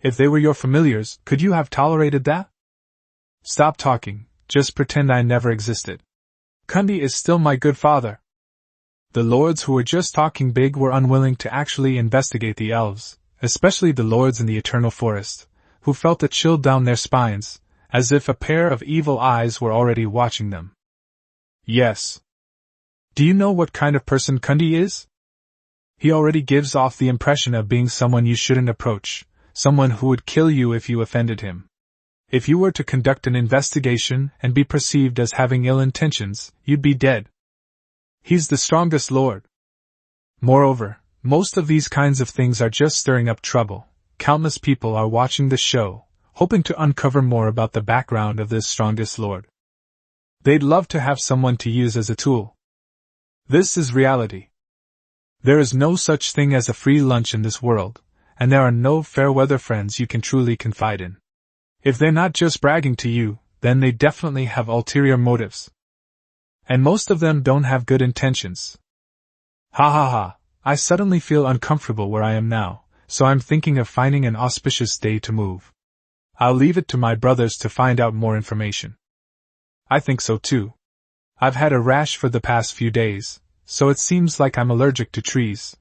If they were your familiars, could you have tolerated that? Stop talking, just pretend I never existed. Kundi is still my good father. The lords who were just talking big were unwilling to actually investigate the elves, especially the lords in the Eternal Forest, who felt a chill down their spines, as if a pair of evil eyes were already watching them. Yes. Do you know what kind of person Kundi is? He already gives off the impression of being someone you shouldn't approach, someone who would kill you if you offended him. If you were to conduct an investigation and be perceived as having ill intentions, you'd be dead. He's the strongest lord. Moreover, most of these kinds of things are just stirring up trouble. Countless people are watching the show, hoping to uncover more about the background of this strongest lord. They'd love to have someone to use as a tool. This is reality. There is no such thing as a free lunch in this world, and there are no fair-weather friends you can truly confide in. If they're not just bragging to you, then they definitely have ulterior motives. And most of them don't have good intentions. Ha ha ha, I suddenly feel uncomfortable where I am now, so I'm thinking of finding an auspicious day to move. I'll leave it to my brothers to find out more information. I think so too. I've had a rash for the past few days, so it seems like I'm allergic to trees.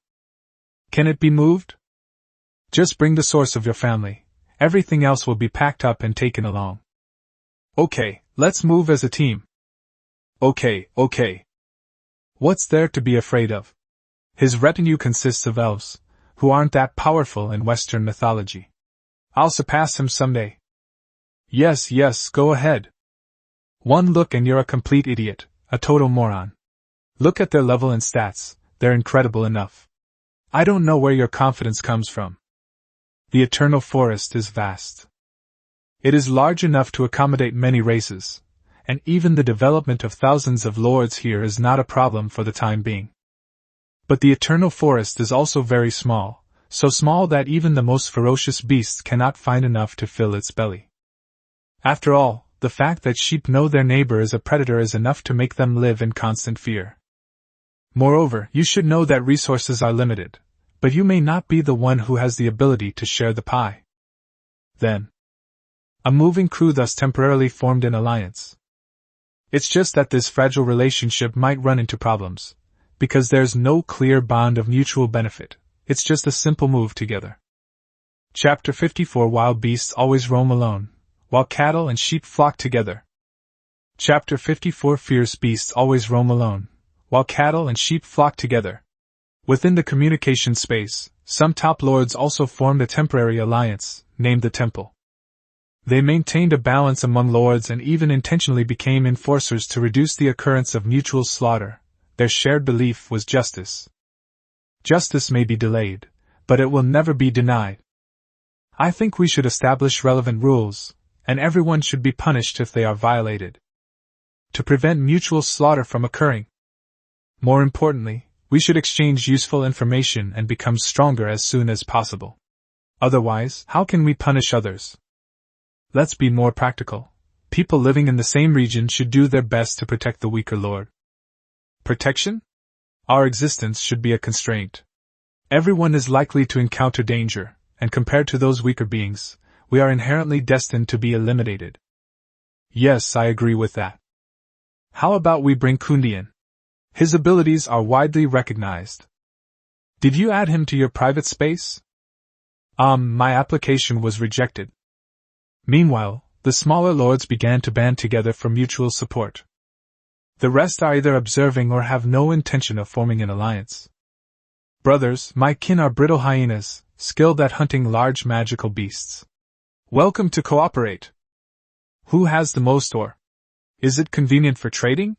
Can it be moved? Just bring the source of your family. Everything else will be packed up and taken along. Okay, let's move as a team. Okay. What's there to be afraid of? His retinue consists of elves, who aren't that powerful in Western mythology. I'll surpass him someday. Yes, go ahead. One look and you're a complete idiot, a total moron. Look at their level and stats, they're incredible enough. I don't know where your confidence comes from. The Eternal Forest is vast. It is large enough to accommodate many races, and even the development of thousands of lords here is not a problem for the time being. But the Eternal Forest is also very small, so small that even the most ferocious beasts cannot find enough to fill its belly. After all, the fact that sheep know their neighbor is a predator is enough to make them live in constant fear. Moreover, you should know that resources are limited, but you may not be the one who has the ability to share the pie. Then, a moving crew thus temporarily formed an alliance. It's just that this fragile relationship might run into problems, because there's no clear bond of mutual benefit, it's just a simple move together. Chapter 54 Wild beasts always roam alone, while cattle and sheep flock together. Chapter 54 Fierce beasts always roam alone, while cattle and sheep flock together. Within the communication space, some top lords also formed a temporary alliance, named the Temple. They maintained a balance among lords and even intentionally became enforcers to reduce the occurrence of mutual slaughter. Their shared belief was justice. Justice may be delayed, but it will never be denied. I think we should establish relevant rules, and everyone should be punished if they are violated, to prevent mutual slaughter from occurring. More importantly, we should exchange useful information and become stronger as soon as possible. Otherwise, how can we punish others? Let's be more practical. People living in the same region should do their best to protect the weaker lord. Protection? Our existence should be a constraint. Everyone is likely to encounter danger, and compared to those weaker beings, we are inherently destined to be eliminated. Yes, I agree with that. How about we bring Kundi in? His abilities are widely recognized. Did you add him to your private space? My application was rejected. Meanwhile, the smaller lords began to band together for mutual support. The rest are either observing or have no intention of forming an alliance. Brothers, my kin are brittle hyenas, skilled at hunting large magical beasts. Welcome to cooperate. Who has the most ore? Is it convenient for trading?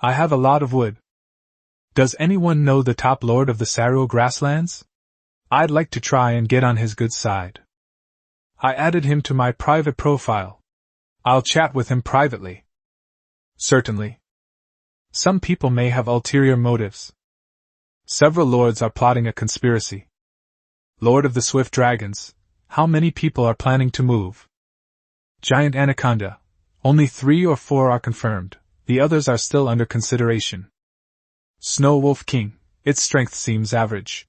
I have a lot of wood. Does anyone know the top lord of the Saruo grasslands? I'd like to try and get on his good side. I added him to my private profile. I'll chat with him privately. Certainly. Some people may have ulterior motives. Several lords are plotting a conspiracy. Lord of the Swift Dragons, how many people are planning to move? Giant Anaconda, only 3 or 4 are confirmed, the others are still under consideration. Snow Wolf King, its strength seems average.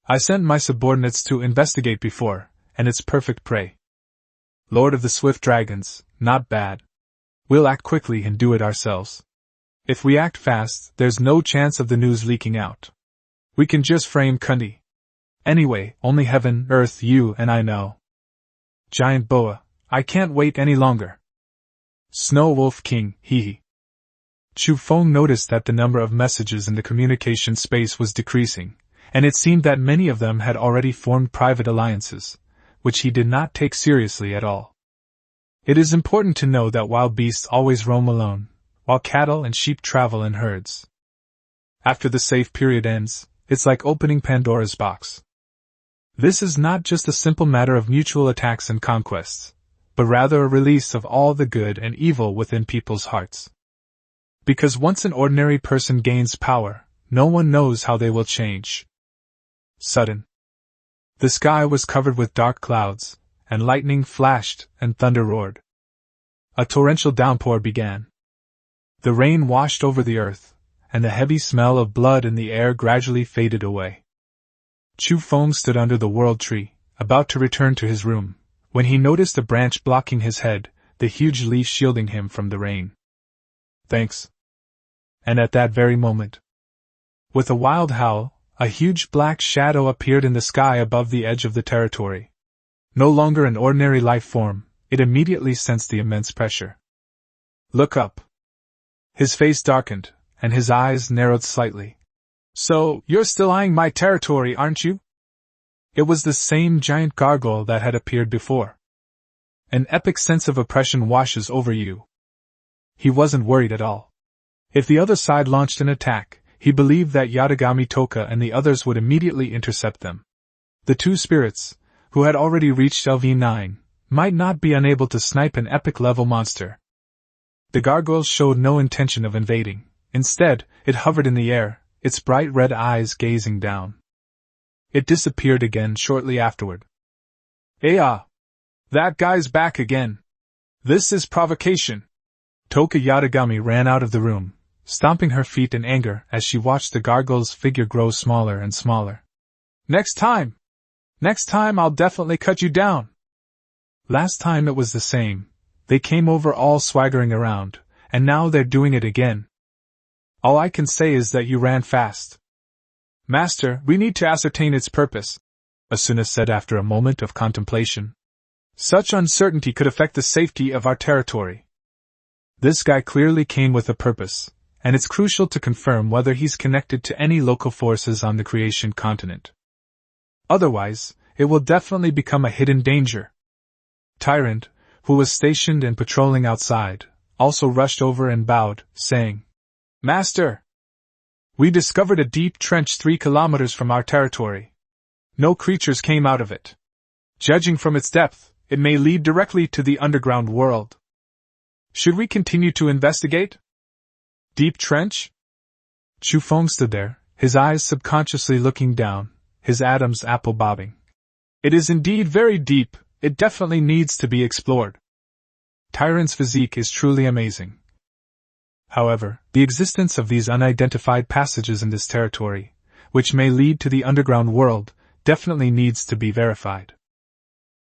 I sent my subordinates to investigate before, and it's perfect prey. Lord of the Swift Dragons, not bad. We'll act quickly and do it ourselves. If we act fast, there's no chance of the news leaking out. We can just frame Kundi. Anyway, only heaven, earth, you and I know. Giant Boa, I can't wait any longer. Snow Wolf King, hee hee. Chu Feng noticed that the number of messages in the communication space was decreasing, and it seemed that many of them had already formed private alliances, which he did not take seriously at all. It is important to know that wild beasts always roam alone, while cattle and sheep travel in herds. After the safe period ends, it's like opening Pandora's box. This is not just a simple matter of mutual attacks and conquests, but rather a release of all the good and evil within people's hearts. Because once an ordinary person gains power, no one knows how they will change. Sudden. The sky was covered with dark clouds, and lightning flashed and thunder roared. A torrential downpour began. The rain washed over the earth, and the heavy smell of blood in the air gradually faded away. Chu Feng stood under the world tree, about to return to his room, when he noticed a branch blocking his head, the huge leaf shielding him from the rain. Thanks. And at that very moment, with a wild howl, a huge black shadow appeared in the sky above the edge of the territory. No longer an ordinary life form, it immediately sensed the immense pressure. Look up. His face darkened, and his eyes narrowed slightly. So, you're still eyeing my territory, aren't you? It was the same giant gargoyle that had appeared before. An epic sense of oppression washes over you. He wasn't worried at all. If the other side launched an attack, he believed that Yatagami Toka and the others would immediately intercept them. The two spirits, who had already reached LV9, might not be unable to snipe an epic-level monster. The gargoyle showed no intention of invading. Instead, it hovered in the air, its bright red eyes gazing down. It disappeared again shortly afterward. That guy's back again. This is provocation. Toka Yatagami ran out of the room, stomping her feet in anger as she watched the gargoyle's figure grow smaller and smaller. Next time I'll definitely cut you down. Last time it was the same. They came over all swaggering around, and now they're doing it again. All I can say is that you ran fast. Master, we need to ascertain its purpose, Asuna said after a moment of contemplation. Such uncertainty could affect the safety of our territory. This guy clearly came with a purpose, and it's crucial to confirm whether he's connected to any local forces on the creation continent. Otherwise, it will definitely become a hidden danger. Tyrant, who was stationed and patrolling outside, also rushed over and bowed, saying, Master! We discovered a deep trench 3 kilometers from our territory. No creatures came out of it. Judging from its depth, it may lead directly to the underground world. Should we continue to investigate? Deep trench? Chu Feng stood there, his eyes subconsciously looking down, his Adam's apple bobbing. It is indeed very deep, it definitely needs to be explored. Tyrant's physique is truly amazing. However, the existence of these unidentified passages in this territory, which may lead to the underground world, definitely needs to be verified.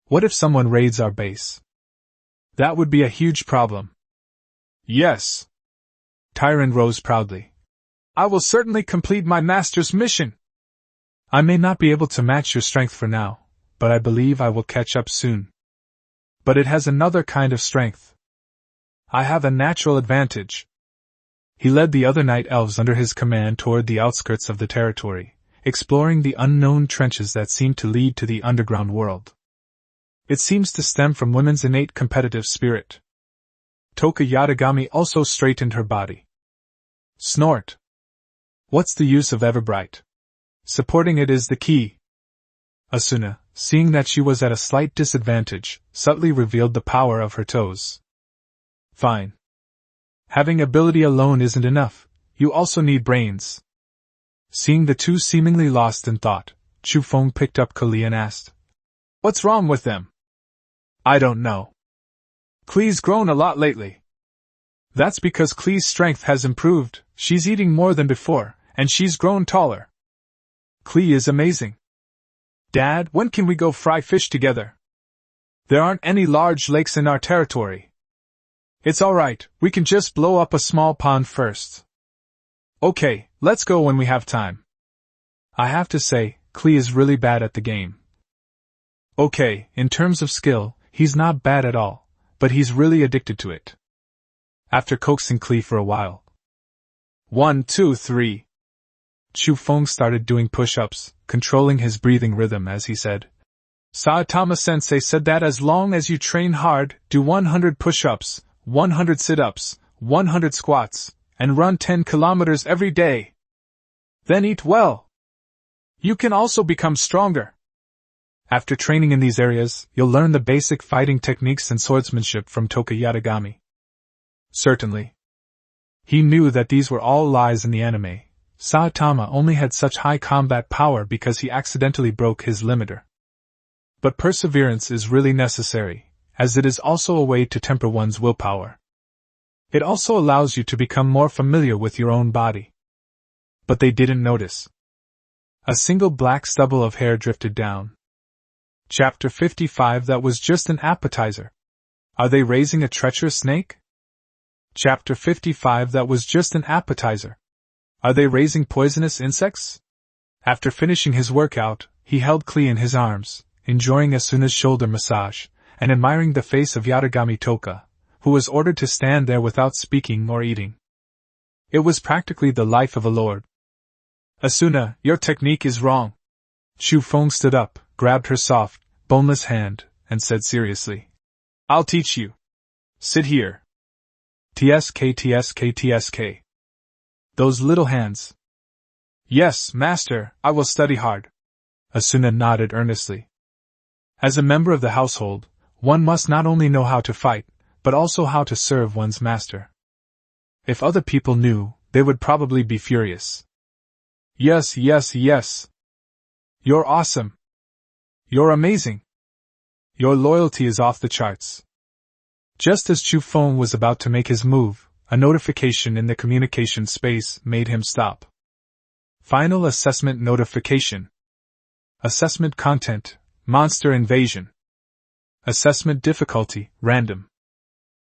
What if someone raids our base? That would be a huge problem. Yes. Tyrant rose proudly. I will certainly complete my master's mission. I may not be able to match your strength for now, but I believe I will catch up soon. But it has another kind of strength. I have a natural advantage. He led the other night elves under his command toward the outskirts of the territory, exploring the unknown trenches that seemed to lead to the underground world. It seems to stem from women's innate competitive spirit. Toka Yatagami also straightened her body. Snort. What's the use of Everbright? Supporting it is the key. Asuna, seeing that she was at a slight disadvantage, subtly revealed the power of her toes. Fine. Having ability alone isn't enough, you also need brains. Seeing the two seemingly lost in thought, Chu Feng picked up Kali and asked, What's wrong with them? I don't know. Klee's grown a lot lately. That's because Klee's strength has improved, she's eating more than before, and she's grown taller. Klee is amazing. Dad, when can we go fry fish together? There aren't any large lakes in our territory. It's alright, we can just blow up a small pond first. Okay, let's go when we have time. I have to say, Klee is really bad at the game. Okay, in terms of skill, he's not bad at all, but he's really addicted to it. After coaxing Klee for a while, 1, 2, 3. Chu Feng started doing push-ups, controlling his breathing rhythm as he said, Saitama-sensei said that as long as you train hard, do 100 push-ups, 100 sit-ups, 100 squats, and run 10 kilometers every day. Then eat well. You can also become stronger. After training in these areas, you'll learn the basic fighting techniques and swordsmanship from Toka Yatagami. Certainly. He knew that these were all lies in the anime. Saitama only had such high combat power because he accidentally broke his limiter. But perseverance is really necessary, as it is also a way to temper one's willpower. It also allows you to become more familiar with your own body. But they didn't notice. A single black stubble of hair drifted down. Chapter 55. That was just an appetizer. Are they raising a treacherous snake? Chapter 55. That was just an appetizer. Are they raising poisonous insects? After finishing his workout, he held Klee in his arms, enjoying Asuna's shoulder massage, and admiring the face of Yatagami Toka, who was ordered to stand there without speaking or eating. It was practically the life of a lord. Asuna, your technique is wrong. Chu Feng stood up, grabbed her soft, boneless hand, and said seriously, I'll teach you. Sit here. TSK TSK TSK. Those little hands. Yes, master, I will study hard. Asuna nodded earnestly. As a member of the household, one must not only know how to fight, but also how to serve one's master. If other people knew, they would probably be furious. Yes, yes, yes. You're awesome. You're amazing. Your loyalty is off the charts. Just as Chu Feng was about to make his move, a notification in the communication space made him stop. Final assessment notification. Assessment content, monster invasion. Assessment difficulty, random.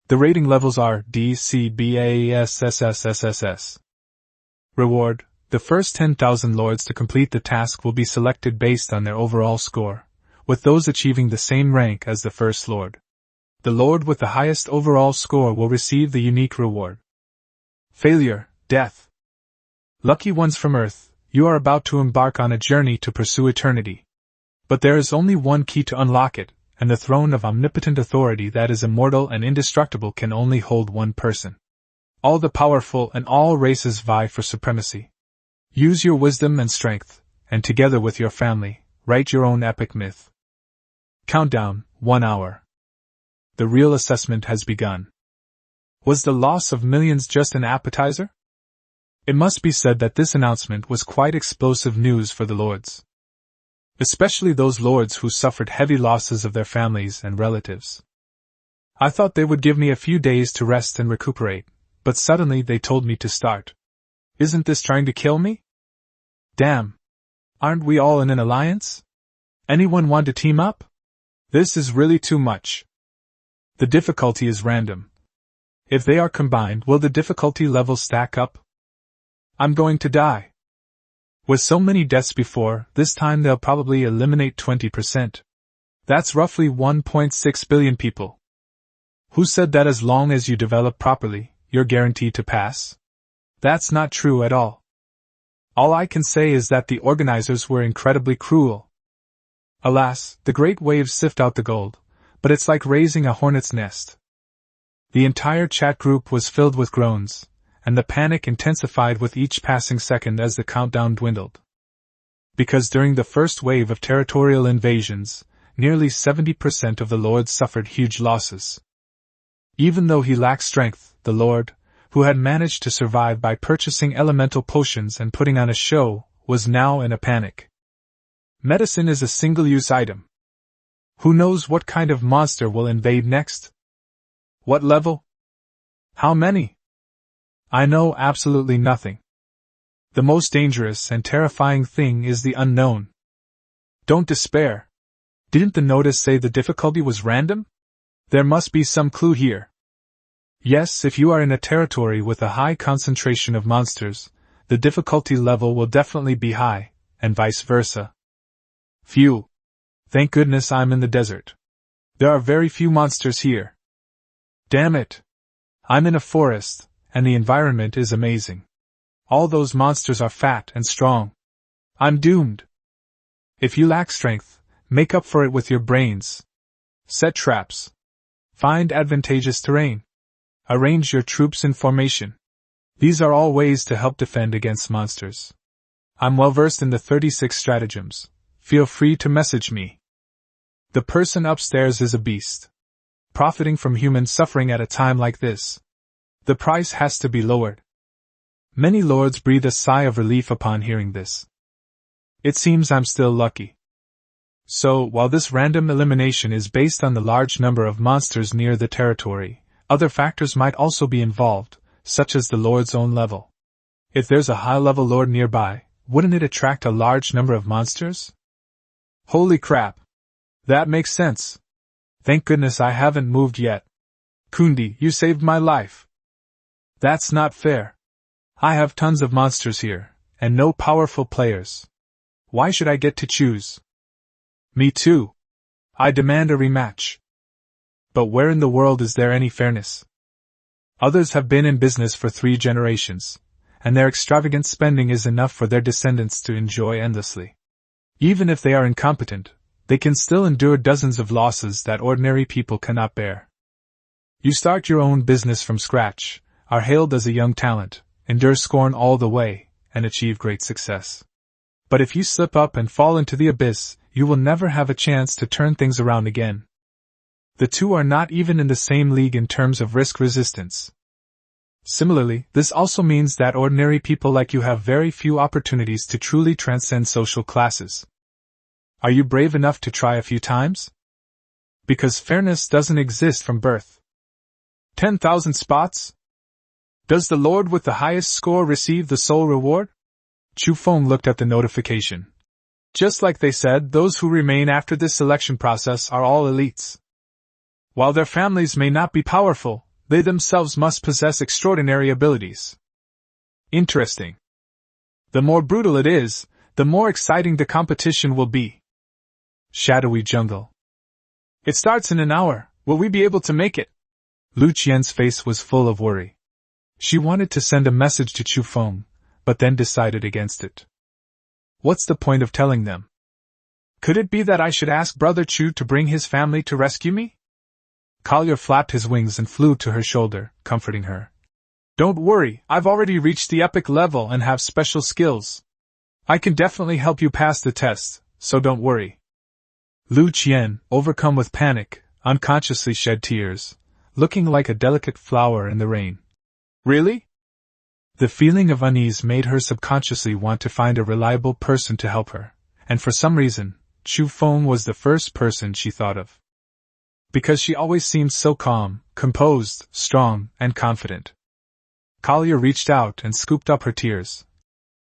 The rating levels are D, C, B, A, S, S, S, S, S, S. Reward, the first 10,000 lords to complete the task will be selected based on their overall score, with those achieving the same rank as the first lord. The lord with the highest overall score will receive the unique reward. Failure, death. Lucky ones from Earth, you are about to embark on a journey to pursue eternity. But there is only one key to unlock it, and the throne of omnipotent authority that is immortal and indestructible can only hold one person. All the powerful and all races vie for supremacy. Use your wisdom and strength, and together with your family, write your own epic myth. Countdown, 1 hour. The real assessment has begun. Was the loss of millions just an appetizer? It must be said that this announcement was quite explosive news for the lords. Especially those lords who suffered heavy losses of their families and relatives. I thought they would give me a few days to rest and recuperate, but suddenly they told me to start. Isn't this trying to kill me? Damn. Aren't we all in an alliance? Anyone want to team up? This is really too much. The difficulty is random. If they are combined, will the difficulty level stack up? I'm going to die. With so many deaths before, this time they'll probably eliminate 20%. That's roughly 1.6 billion people. Who said that as long as you develop properly, you're guaranteed to pass? That's not true at all. All I can say is that the organizers were incredibly cruel. Alas, the great waves sift out the gold, but it's like raising a hornet's nest. The entire chat group was filled with groans, and the panic intensified with each passing second as the countdown dwindled. Because during the first wave of territorial invasions, nearly 70% of the lords suffered huge losses. Even though he lacked strength, the lord, who had managed to survive by purchasing elemental potions and putting on a show, was now in a panic. Medicine is a single-use item. Who knows what kind of monster will invade next? What level? How many? I know absolutely nothing. The most dangerous and terrifying thing is the unknown. Don't despair. Didn't the notice say the difficulty was random? There must be some clue here. Yes, if you are in a territory with a high concentration of monsters, the difficulty level will definitely be high, and vice versa. Phew. Thank goodness I'm in the desert. There are very few monsters here. Damn it. I'm in a forest, and the environment is amazing. All those monsters are fat and strong. I'm doomed. If you lack strength, make up for it with your brains. Set traps. Find advantageous terrain. Arrange your troops in formation. These are all ways to help defend against monsters. I'm well versed in the 36 stratagems. Feel free to message me. The person upstairs is a beast. Profiting from human suffering at a time like this. The price has to be lowered. Many lords breathe a sigh of relief upon hearing this. It seems I'm still lucky. So, while this random elimination is based on the large number of monsters near the territory, other factors might also be involved, such as the lord's own level. If there's a high-level lord nearby, wouldn't it attract a large number of monsters? Holy crap! That makes sense. Thank goodness I haven't moved yet. Kundi, you saved my life. That's not fair. I have tons of monsters here, and no powerful players. Why should I get to choose? Me too. I demand a rematch. But where in the world is there any fairness? Others have been in business for 3 generations, and their extravagant spending is enough for their descendants to enjoy endlessly. Even if they are incompetent, they can still endure dozens of losses that ordinary people cannot bear. You start your own business from scratch, are hailed as a young talent, endure scorn all the way, and achieve great success. But if you slip up and fall into the abyss, you will never have a chance to turn things around again. The two are not even in the same league in terms of risk resistance. Similarly, this also means that ordinary people like you have very few opportunities to truly transcend social classes. Are you brave enough to try a few times? Because fairness doesn't exist from birth. 10,000 spots? Does the lord with the highest score receive the sole reward? Chu Feng looked at the notification. Just like they said, those who remain after this selection process are all elites. While their families may not be powerful, they themselves must possess extraordinary abilities. Interesting. The more brutal it is, the more exciting the competition will be. Shadowy jungle. It starts in an hour. Will we be able to make it? Lu Qian's face was full of worry. She wanted to send a message to Chu Feng, but then decided against it. What's the point of telling them? Could it be that I should ask Brother Chu to bring his family to rescue me? Collier flapped his wings and flew to her shoulder, comforting her. Don't worry, I've already reached the epic level and have special skills. I can definitely help you pass the test, so don't worry. Lu Qian, overcome with panic, unconsciously shed tears, looking like a delicate flower in the rain. Really? The feeling of unease made her subconsciously want to find a reliable person to help her, and for some reason, Chu Feng was the first person she thought of. Because she always seemed so calm, composed, strong, and confident. Collier reached out and scooped up her tears.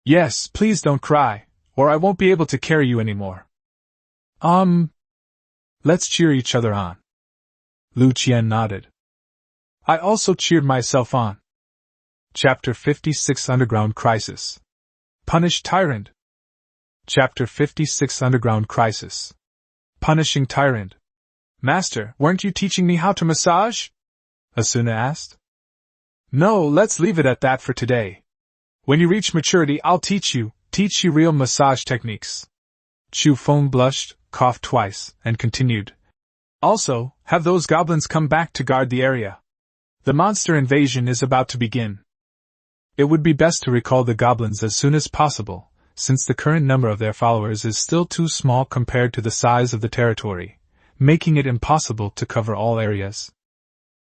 Yes, please don't cry, or I won't be able to carry you anymore. Let's cheer each other on. Lu Qian nodded. I also cheered myself on. Chapter 56 Underground Crisis. Punish Tyrant. Chapter 56 Underground Crisis. Punishing Tyrant. Master, weren't you teaching me how to massage? Asuna asked. No, let's leave it at that for today. When you reach maturity, I'll teach you real massage techniques. Chu Feng blushed, coughed twice, and continued. Also, have those goblins come back to guard the area. The monster invasion is about to begin. It would be best to recall the goblins as soon as possible, since the current number of their followers is still too small compared to the size of the territory, making it impossible to cover all areas.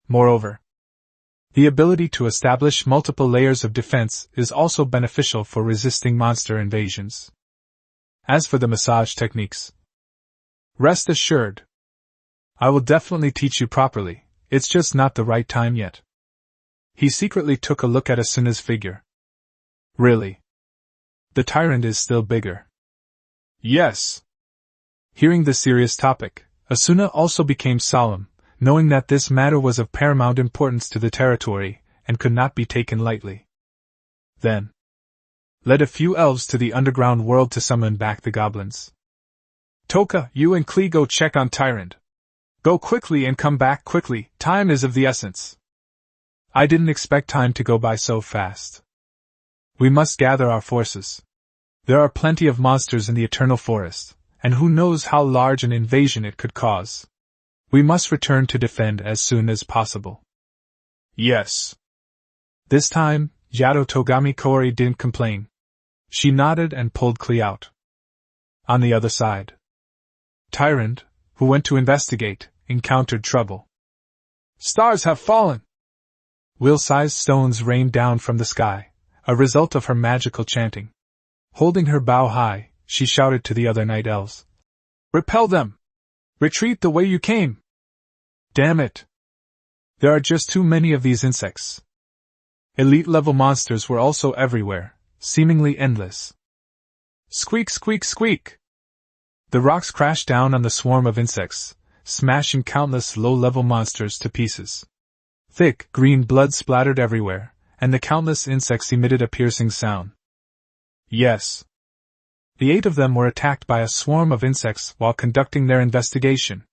Moreover, the ability to establish multiple layers of defense is also beneficial for resisting monster invasions. As for the massage techniques, rest assured, I will definitely teach you properly, it's just not the right time yet. He secretly took a look at Asuna's figure. Really? The tyrant is still bigger. Yes. Hearing the serious topic, Asuna also became solemn, knowing that this matter was of paramount importance to the territory, and could not be taken lightly. Then, led a few elves to the underground world to summon back the goblins. Toka, you and Klee go check on Tyrant. Go quickly and come back quickly, time is of the essence. I didn't expect time to go by so fast. We must gather our forces. There are plenty of monsters in the eternal forest, and who knows how large an invasion it could cause. We must return to defend as soon as possible. Yes. This time, Yato Togami Kori didn't complain. She nodded and pulled Klee out. On the other side, Tyrant, who went to investigate, encountered trouble. Stars have fallen! Wheel-sized stones rained down from the sky, a result of her magical chanting. Holding her bow high, she shouted to the other night elves. Repel them! Retreat the way you came! Damn it! There are just too many of these insects. Elite-level monsters were also everywhere, seemingly endless. Squeak, squeak, squeak! The rocks crashed down on the swarm of insects, smashing countless low-level monsters to pieces. Thick, green blood splattered everywhere, and the countless insects emitted a piercing sound. Yes. The 8 of them were attacked by a swarm of insects while conducting their investigation.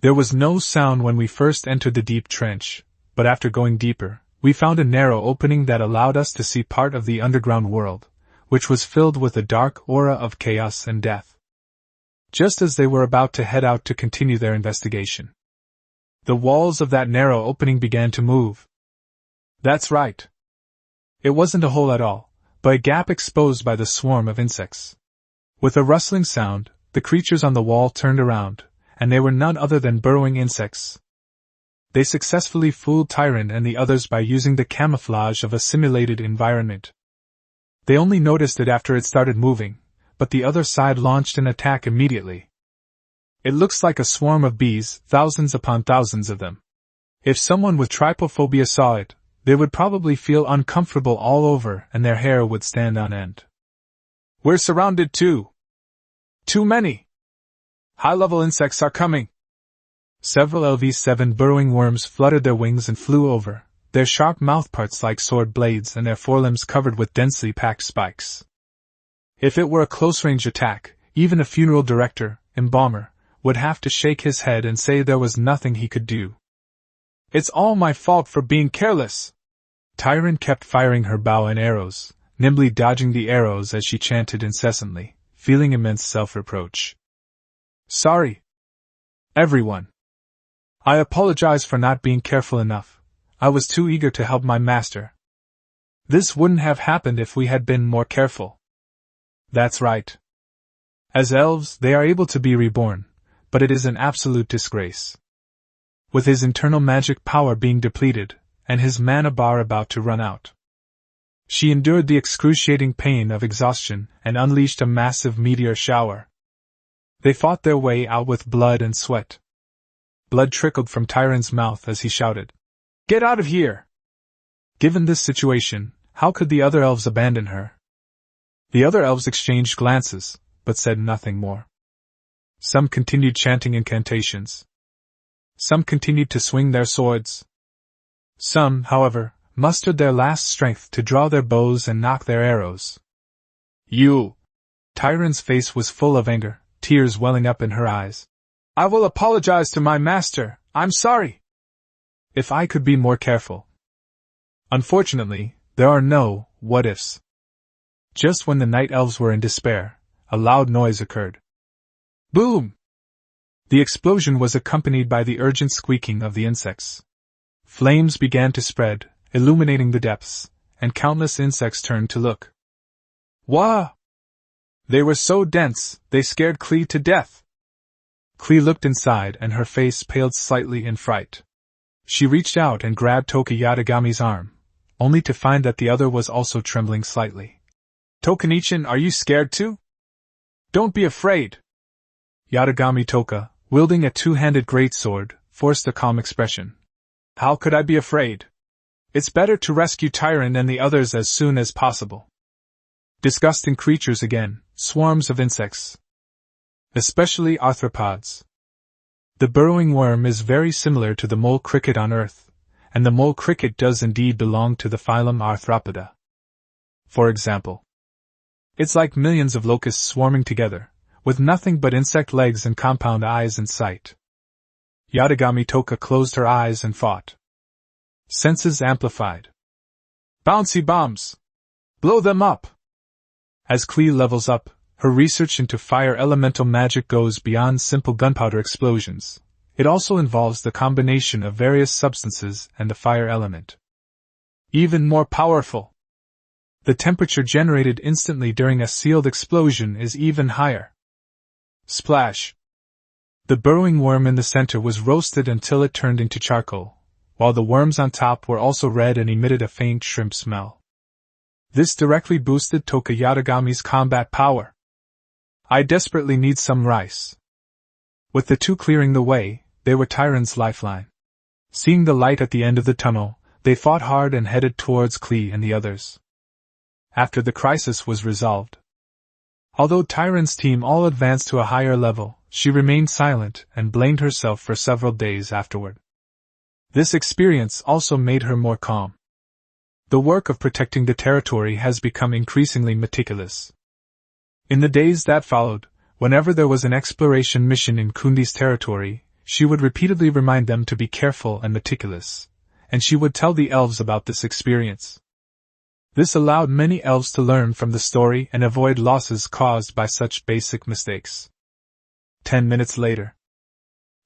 There was no sound when we first entered the deep trench, but after going deeper, we found a narrow opening that allowed us to see part of the underground world, which was filled with a dark aura of chaos and death. Just as they were about to head out to continue their investigation, the walls of that narrow opening began to move. That's right. It wasn't a hole at all, but a gap exposed by the swarm of insects. With a rustling sound, the creatures on the wall turned around, and they were none other than burrowing insects. They successfully fooled Tyrant and the others by using the camouflage of a simulated environment. They only noticed it after it started moving, but the other side launched an attack immediately. It looks like a swarm of bees, thousands upon thousands of them. If someone with trypophobia saw it, they would probably feel uncomfortable all over and their hair would stand on end. We're surrounded too. Too many. High-level insects are coming. Several LV7 burrowing worms fluttered their wings and flew over, their sharp mouthparts like sword blades and their forelimbs covered with densely packed spikes. If it were a close-range attack, even a funeral director, embalmer, would have to shake his head and say there was nothing he could do. It's all my fault for being careless. Tyrant kept firing her bow and arrows, nimbly dodging the arrows as she chanted incessantly, feeling immense self-reproach. Sorry, everyone. I apologize for not being careful enough. I was too eager to help my master. This wouldn't have happened if we had been more careful. That's right. As elves, they are able to be reborn, but it is an absolute disgrace. With his internal magic power being depleted, and his mana bar about to run out. She endured the excruciating pain of exhaustion and unleashed a massive meteor shower. They fought their way out with blood and sweat. Blood trickled from Tyrant's mouth as he shouted, "Get out of here!" Given this situation, how could the other elves abandon her? The other elves exchanged glances, but said nothing more. Some continued chanting incantations. Some continued to swing their swords. Some, however, mustered their last strength to draw their bows and knock their arrows. You! Tyrant's face was full of anger, tears welling up in her eyes. I will apologize to my master, I'm sorry. If I could be more careful. Unfortunately, there are no what-ifs. Just when the night elves were in despair, a loud noise occurred. Boom! The explosion was accompanied by the urgent squeaking of the insects. Flames began to spread, illuminating the depths, and countless insects turned to look. Wah! They were so dense, they scared Klee to death. Klee looked inside and her face paled slightly in fright. She reached out and grabbed Toka Yatagami's arm, only to find that the other was also trembling slightly. Tokanichan, are you scared too? Don't be afraid. Yatagami Toka, wielding a two-handed greatsword, forced a calm expression. How could I be afraid? It's better to rescue Tyrant and the others as soon as possible. Disgusting creatures again, swarms of insects. Especially arthropods. The burrowing worm is very similar to the mole cricket on Earth, and the mole cricket does indeed belong to the phylum Arthropoda. For example, it's like millions of locusts swarming together, with nothing but insect legs and compound eyes in sight. Yatagami Toka closed her eyes and fought. Senses amplified. Bouncy bombs! Blow them up! As Klee levels up, her research into fire elemental magic goes beyond simple gunpowder explosions. It also involves the combination of various substances and the fire element. Even more powerful! The temperature generated instantly during a sealed explosion is even higher. Splash! The burrowing worm in the center was roasted until it turned into charcoal, while the worms on top were also red and emitted a faint shrimp smell. This directly boosted Toka Yatagami's combat power. I desperately need some rice. With the two clearing the way, they were Tyron's lifeline. Seeing the light at the end of the tunnel, they fought hard and headed towards Klee and the others. After the crisis was resolved. Although Tyron's team all advanced to a higher level, she remained silent and blamed herself for several days afterward. This experience also made her more calm. The work of protecting the territory has become increasingly meticulous. In the days that followed, whenever there was an exploration mission in Kundi's territory, she would repeatedly remind them to be careful and meticulous, and she would tell the elves about this experience. This allowed many elves to learn from the story and avoid losses caused by such basic mistakes. 10 minutes later.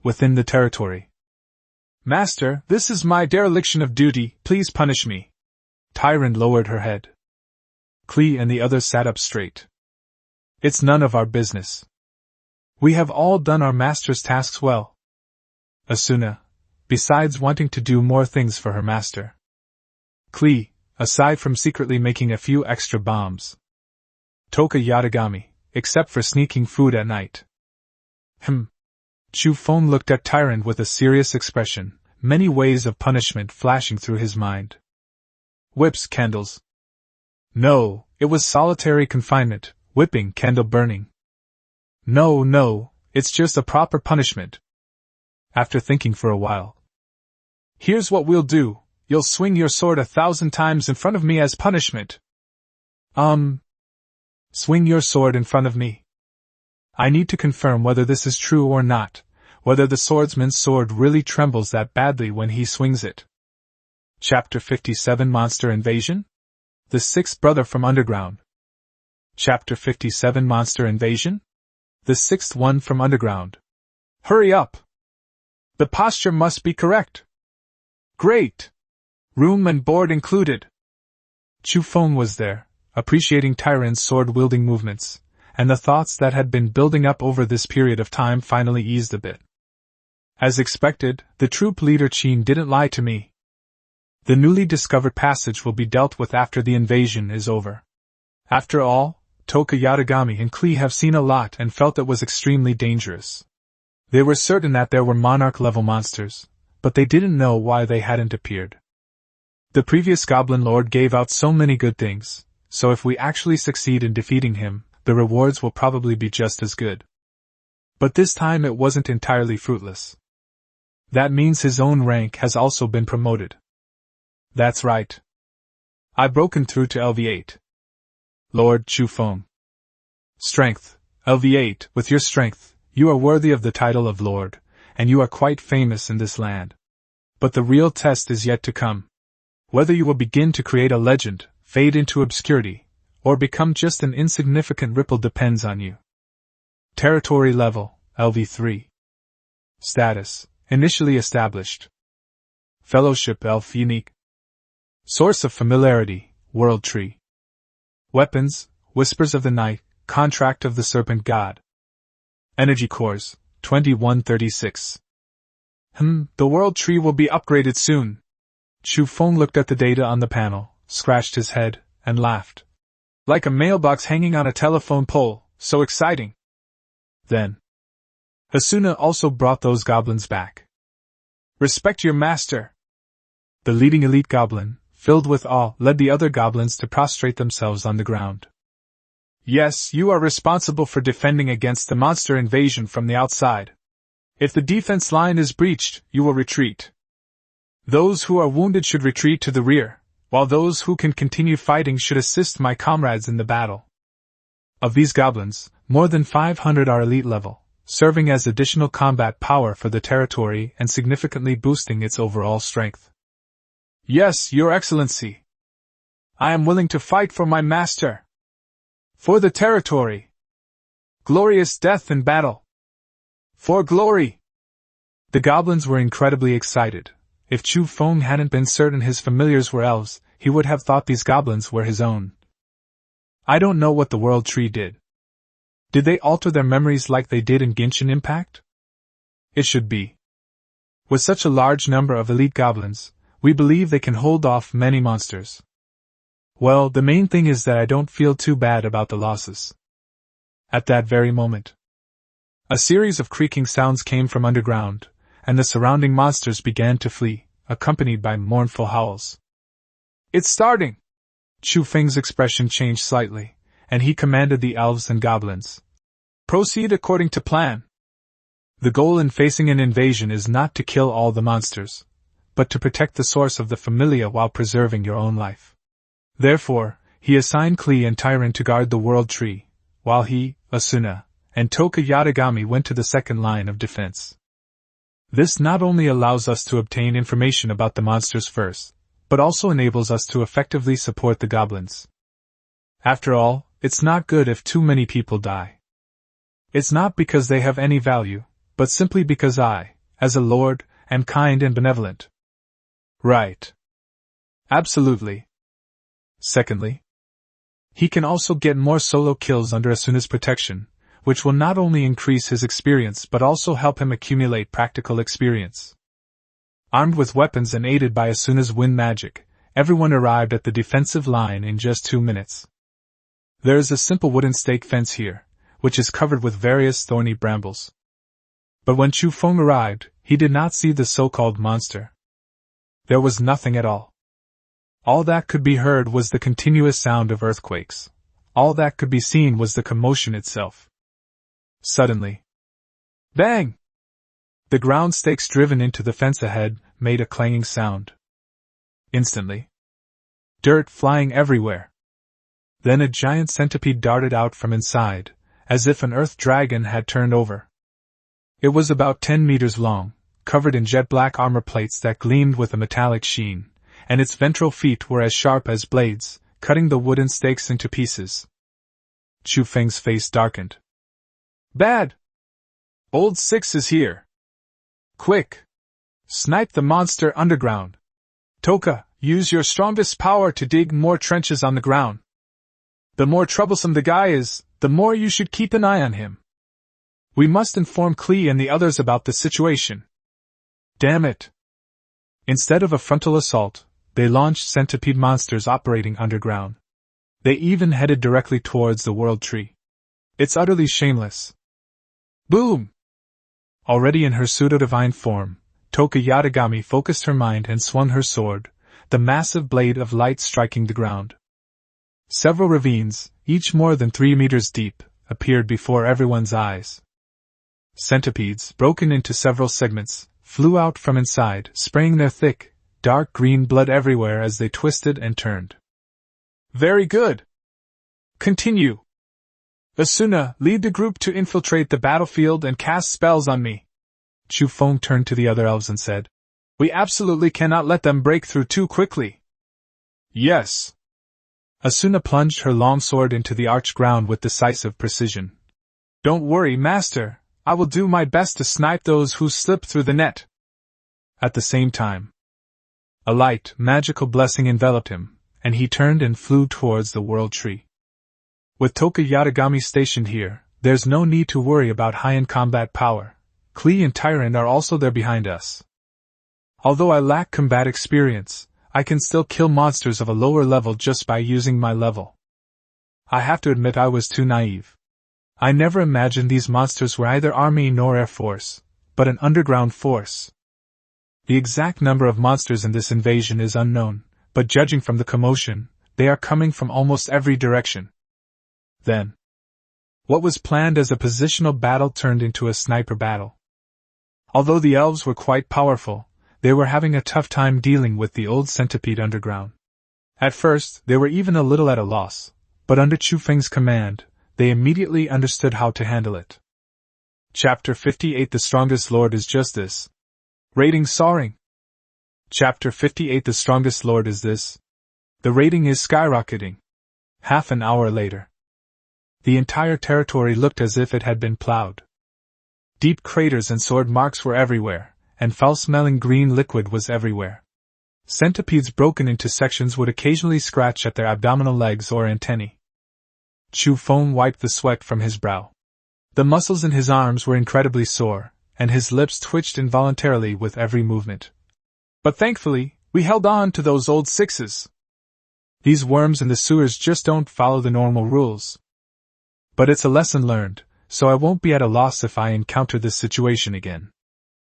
Within the territory. Master, this is my dereliction of duty, please punish me. Tyron lowered her head. Klee and the others sat up straight. It's none of our business. We have all done our master's tasks well. Asuna, besides wanting to do more things for her master. Klee, aside from secretly making a few extra bombs. Toka Yatagami, except for sneaking food at night. Chu Feng looked at Tyron with a serious expression, many ways of punishment flashing through his mind. Whips, candles. No, it was solitary confinement, whipping, candle burning. No, it's just a proper punishment. After thinking for a while. Here's what we'll do, you'll swing your sword 1,000 times in front of me as punishment. Swing your sword in front of me. I need to confirm whether this is true or not, whether the swordsman's sword really trembles that badly when he swings it. Chapter 57 Monster Invasion? The Sixth Brother from Underground. Chapter 57 Monster Invasion? The sixth one from Underground. Hurry up! The posture must be correct. Great! Room and board included. Chu Feng was there, appreciating Tyron's sword-wielding movements, and the thoughts that had been building up over this period of time finally eased a bit. As expected, the troop leader Qin didn't lie to me. The newly discovered passage will be dealt with after the invasion is over. After all, Toka Yatagami and Klee have seen a lot and felt it was extremely dangerous. They were certain that there were monarch-level monsters, but they didn't know why they hadn't appeared. The previous Goblin Lord gave out so many good things, so if we actually succeed in defeating him, the rewards will probably be just as good. But this time it wasn't entirely fruitless. That means his own rank has also been promoted. That's right. I've broken through to LV8. Lord Chu Feng. Strength, LV8, with your strength, you are worthy of the title of Lord, and you are quite famous in this land. But the real test is yet to come. Whether you will begin to create a legend, fade into obscurity, or become just an insignificant ripple depends on you. Territory level, LV3. Status, initially established. Fellowship Elf Unique. Source of familiarity, World Tree. Weapons, Whispers of the Night, Contract of the Serpent God. Energy cores, 2136. The World Tree will be upgraded soon. Chu Feng looked at the data on the panel, scratched his head, and laughed. Like a mailbox hanging on a telephone pole, so exciting. Then. Asuna also brought those goblins back. Respect your master. The leading elite goblin, filled with awe, led the other goblins to prostrate themselves on the ground. Yes, you are responsible for defending against the monster invasion from the outside. If the defense line is breached, you will retreat. Those who are wounded should retreat to the rear, while those who can continue fighting should assist my comrades in the battle. Of these goblins, more than 500 are elite level, serving as additional combat power for the territory and significantly boosting its overall strength. Yes, Your Excellency. I am willing to fight for my master. For the territory. Glorious death in battle. For glory. The goblins were incredibly excited. If Chu Feng hadn't been certain his familiars were elves, he would have thought these goblins were his own. I don't know what the World Tree did. Did they alter their memories like they did in Genshin Impact? It should be. With such a large number of elite goblins, we believe they can hold off many monsters. Well, the main thing is that I don't feel too bad about the losses. At that very moment, a series of creaking sounds came from underground, and the surrounding monsters began to flee, accompanied by mournful howls. It's starting! Chu Feng's expression changed slightly, and he commanded the elves and goblins. Proceed according to plan. The goal in facing an invasion is not to kill all the monsters, but to protect the source of the familia while preserving your own life. Therefore, he assigned Klee and Tyron to guard the World Tree, while he, Asuna, and Toka Yatagami went to the second line of defense. This not only allows us to obtain information about the monsters first, but also enables us to effectively support the goblins. After all, it's not good if too many people die. It's not because they have any value, but simply because I, as a lord, am kind and benevolent. Right. Absolutely. Secondly, he can also get more solo kills under Asuna's protection, which will not only increase his experience but also help him accumulate practical experience. Armed with weapons and aided by Asuna's wind magic, everyone arrived at the defensive line in just 2 minutes. There is a simple wooden stake fence here, which is covered with various thorny brambles. But when Chu Feng arrived, he did not see the so-called monster. There was nothing at all. All that could be heard was the continuous sound of earthquakes. All that could be seen was the commotion itself. Suddenly, bang! The ground stakes driven into the fence ahead made a clanging sound. Instantly, dirt flying everywhere. Then a giant centipede darted out from inside, as if an earth dragon had turned over. It was about 10 meters long, covered in jet-black armor plates that gleamed with a metallic sheen, and its ventral feet were as sharp as blades, cutting the wooden stakes into pieces. Chu Feng's face darkened. Bad! Old Six is here! Quick! Snipe the monster underground! Toka, use your strongest power to dig more trenches on the ground. The more troublesome the guy is, the more you should keep an eye on him. We must inform Klee and the others about the situation. Damn it! Instead of a frontal assault, they launched centipede monsters operating underground. They even headed directly towards the World Tree. It's utterly shameless. Boom! Already in her pseudo-divine form, Toka Yatagami focused her mind and swung her sword, the massive blade of light striking the ground. Several ravines, each more than 3 meters deep, appeared before everyone's eyes. Centipedes, broken into several segments, flew out from inside, spraying their thick, dark green blood everywhere as they twisted and turned. Very good! Continue! Asuna, lead the group to infiltrate the battlefield and cast spells on me. Chu Feng turned to the other elves and said, We absolutely cannot let them break through too quickly. Yes. Asuna plunged her long sword into the arched ground with decisive precision. Don't worry, Master, I will do my best to snipe those who slip through the net. At the same time, a light, magical blessing enveloped him, and he turned and flew towards the World Tree. With Toka Yatagami stationed here, there's no need to worry about high-end combat power. Klee and Tyron are also there behind us. Although I lack combat experience, I can still kill monsters of a lower level just by using my level. I have to admit I was too naive. I never imagined these monsters were either army nor air force, but an underground force. The exact number of monsters in this invasion is unknown, but judging from the commotion, they are coming from almost every direction. Then, what was planned as a positional battle turned into a sniper battle. Although the elves were quite powerful, they were having a tough time dealing with the old centipede underground. At first, they were even a little at a loss, but under Chu Feng's command, they immediately understood how to handle it. Chapter 58 The Strongest Lord is Just This. Rating soaring. Chapter 58 The Strongest Lord is This. The rating is skyrocketing. Half an hour later. The entire territory looked as if it had been plowed. Deep craters and sword marks were everywhere, and foul-smelling green liquid was everywhere. Centipedes broken into sections would occasionally scratch at their abdominal legs or antennae. Chu Feng wiped the sweat from his brow. The muscles in his arms were incredibly sore, and his lips twitched involuntarily with every movement. But thankfully, we held on to those old sixes. These worms in the sewers just don't follow the normal rules. But it's a lesson learned, so I won't be at a loss if I encounter this situation again.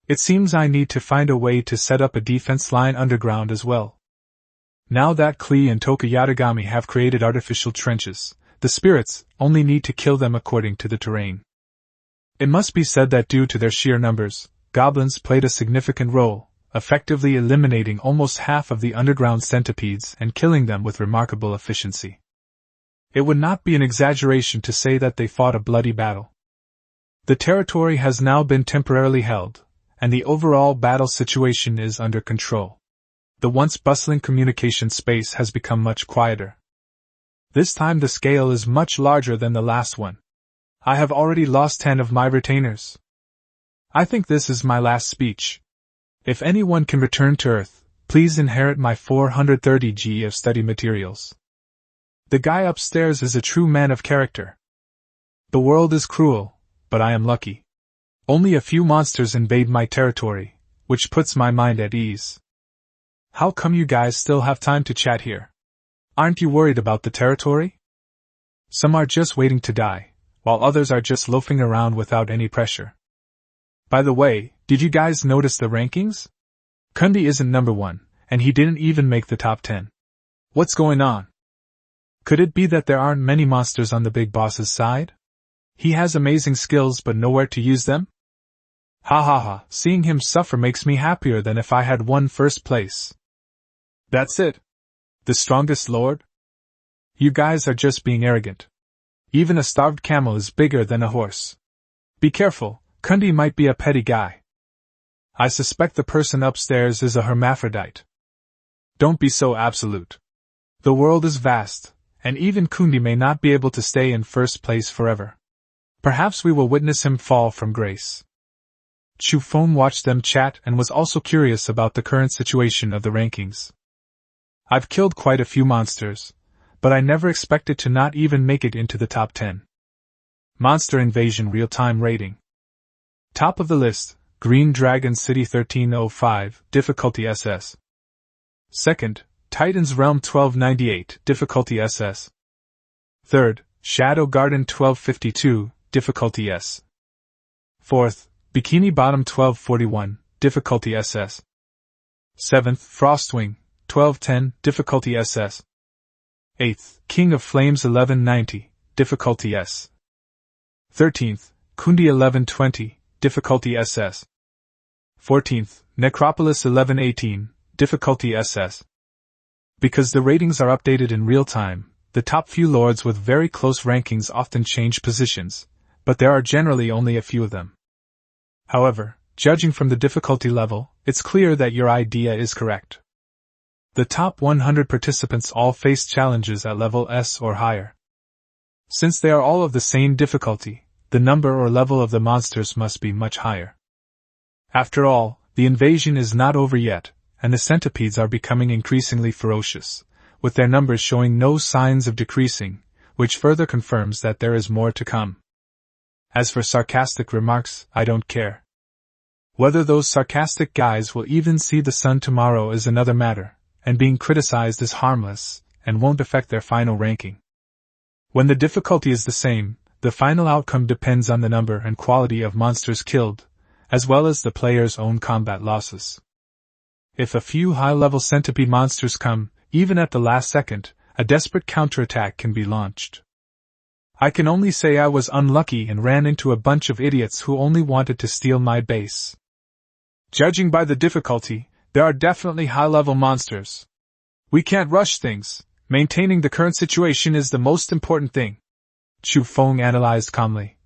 It seems I need to find a way to set up a defense line underground as well. Now that Klee and Tokuyatagami have created artificial trenches, the spirits only need to kill them according to the terrain. It must be said that due to their sheer numbers, goblins played a significant role, effectively eliminating almost half of the underground centipedes and killing them with remarkable efficiency. It would not be an exaggeration to say that they fought a bloody battle. The territory has now been temporarily held, and the overall battle situation is under control. The once bustling communication space has become much quieter. This time the scale is much larger than the last one. I have already lost 10 of my retainers. I think this is my last speech. If anyone can return to Earth, please inherit my 430 G of study materials. The guy upstairs is a true man of character. The world is cruel, but I am lucky. Only a few monsters invade my territory, which puts my mind at ease. How come you guys still have time to chat here? Aren't you worried about the territory? Some are just waiting to die, while others are just loafing around without any pressure. By the way, did you guys notice the rankings? Kundi isn't number 1, and he didn't even make the top 10. What's going on? Could it be that there aren't many monsters on the big boss's side? He has amazing skills but nowhere to use them? Ha ha ha, seeing him suffer makes me happier than if I had won first place. That's it. The strongest lord? You guys are just being arrogant. Even a starved camel is bigger than a horse. Be careful, Kundi might be a petty guy. I suspect the person upstairs is a hermaphrodite. Don't be so absolute. The world is vast, and even Kundi may not be able to stay in first place forever. Perhaps we will witness him fall from grace. Chu Feng watched them chat and was also curious about the current situation of the rankings. I've killed quite a few monsters, but I never expected to not even make it into the top 10. Monster Invasion Real-Time Rating. Top of the list, Green Dragon City 1305, difficulty SS. Second, Titan's Realm 1298, difficulty SS. Third, Shadow Garden 1252, difficulty S. Fourth, Bikini Bottom 1241, difficulty SS. Seventh, Frostwing 1210, difficulty SS. Eighth, King of Flames 1190, difficulty S. 13th, Kundi 1120, difficulty SS. 14th, Necropolis 1118, difficulty SS. Because the ratings are updated in real time, the top few lords with very close rankings often change positions, but there are generally only a few of them. However, judging from the difficulty level, it's clear that your idea is correct. The top 100 participants all face challenges at level S or higher. Since they are all of the same difficulty, the number or level of the monsters must be much higher. After all, the invasion is not over yet, and the centipedes are becoming increasingly ferocious, with their numbers showing no signs of decreasing, which further confirms that there is more to come. As for sarcastic remarks, I don't care. Whether those sarcastic guys will even see the sun tomorrow is another matter, and being criticized is harmless, and won't affect their final ranking. When the difficulty is the same, the final outcome depends on the number and quality of monsters killed, as well as the player's own combat losses. If a few high-level centipede monsters come, even at the last second, a desperate counterattack can be launched. I can only say I was unlucky and ran into a bunch of idiots who only wanted to steal my base. Judging by the difficulty, there are definitely high-level monsters. We can't rush things. Maintaining the current situation is the most important thing. Chu Feng analyzed calmly.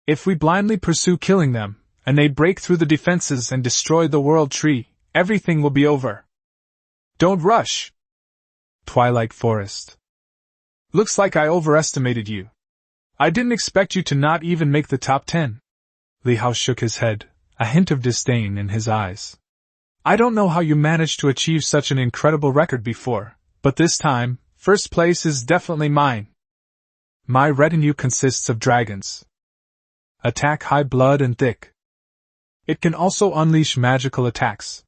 If we blindly pursue killing them, and they break through the defenses and destroy the world tree, everything will be over. Don't rush. twilight forest. Looks like I overestimated you. I didn't expect you to not even make the top 10. Li Hao shook his head, a hint of disdain in his eyes. I don't know how you managed to achieve such an incredible record before, but this time, first place is definitely mine. My retinue consists of dragons. Attack high, blood and thick. It can also unleash magical attacks.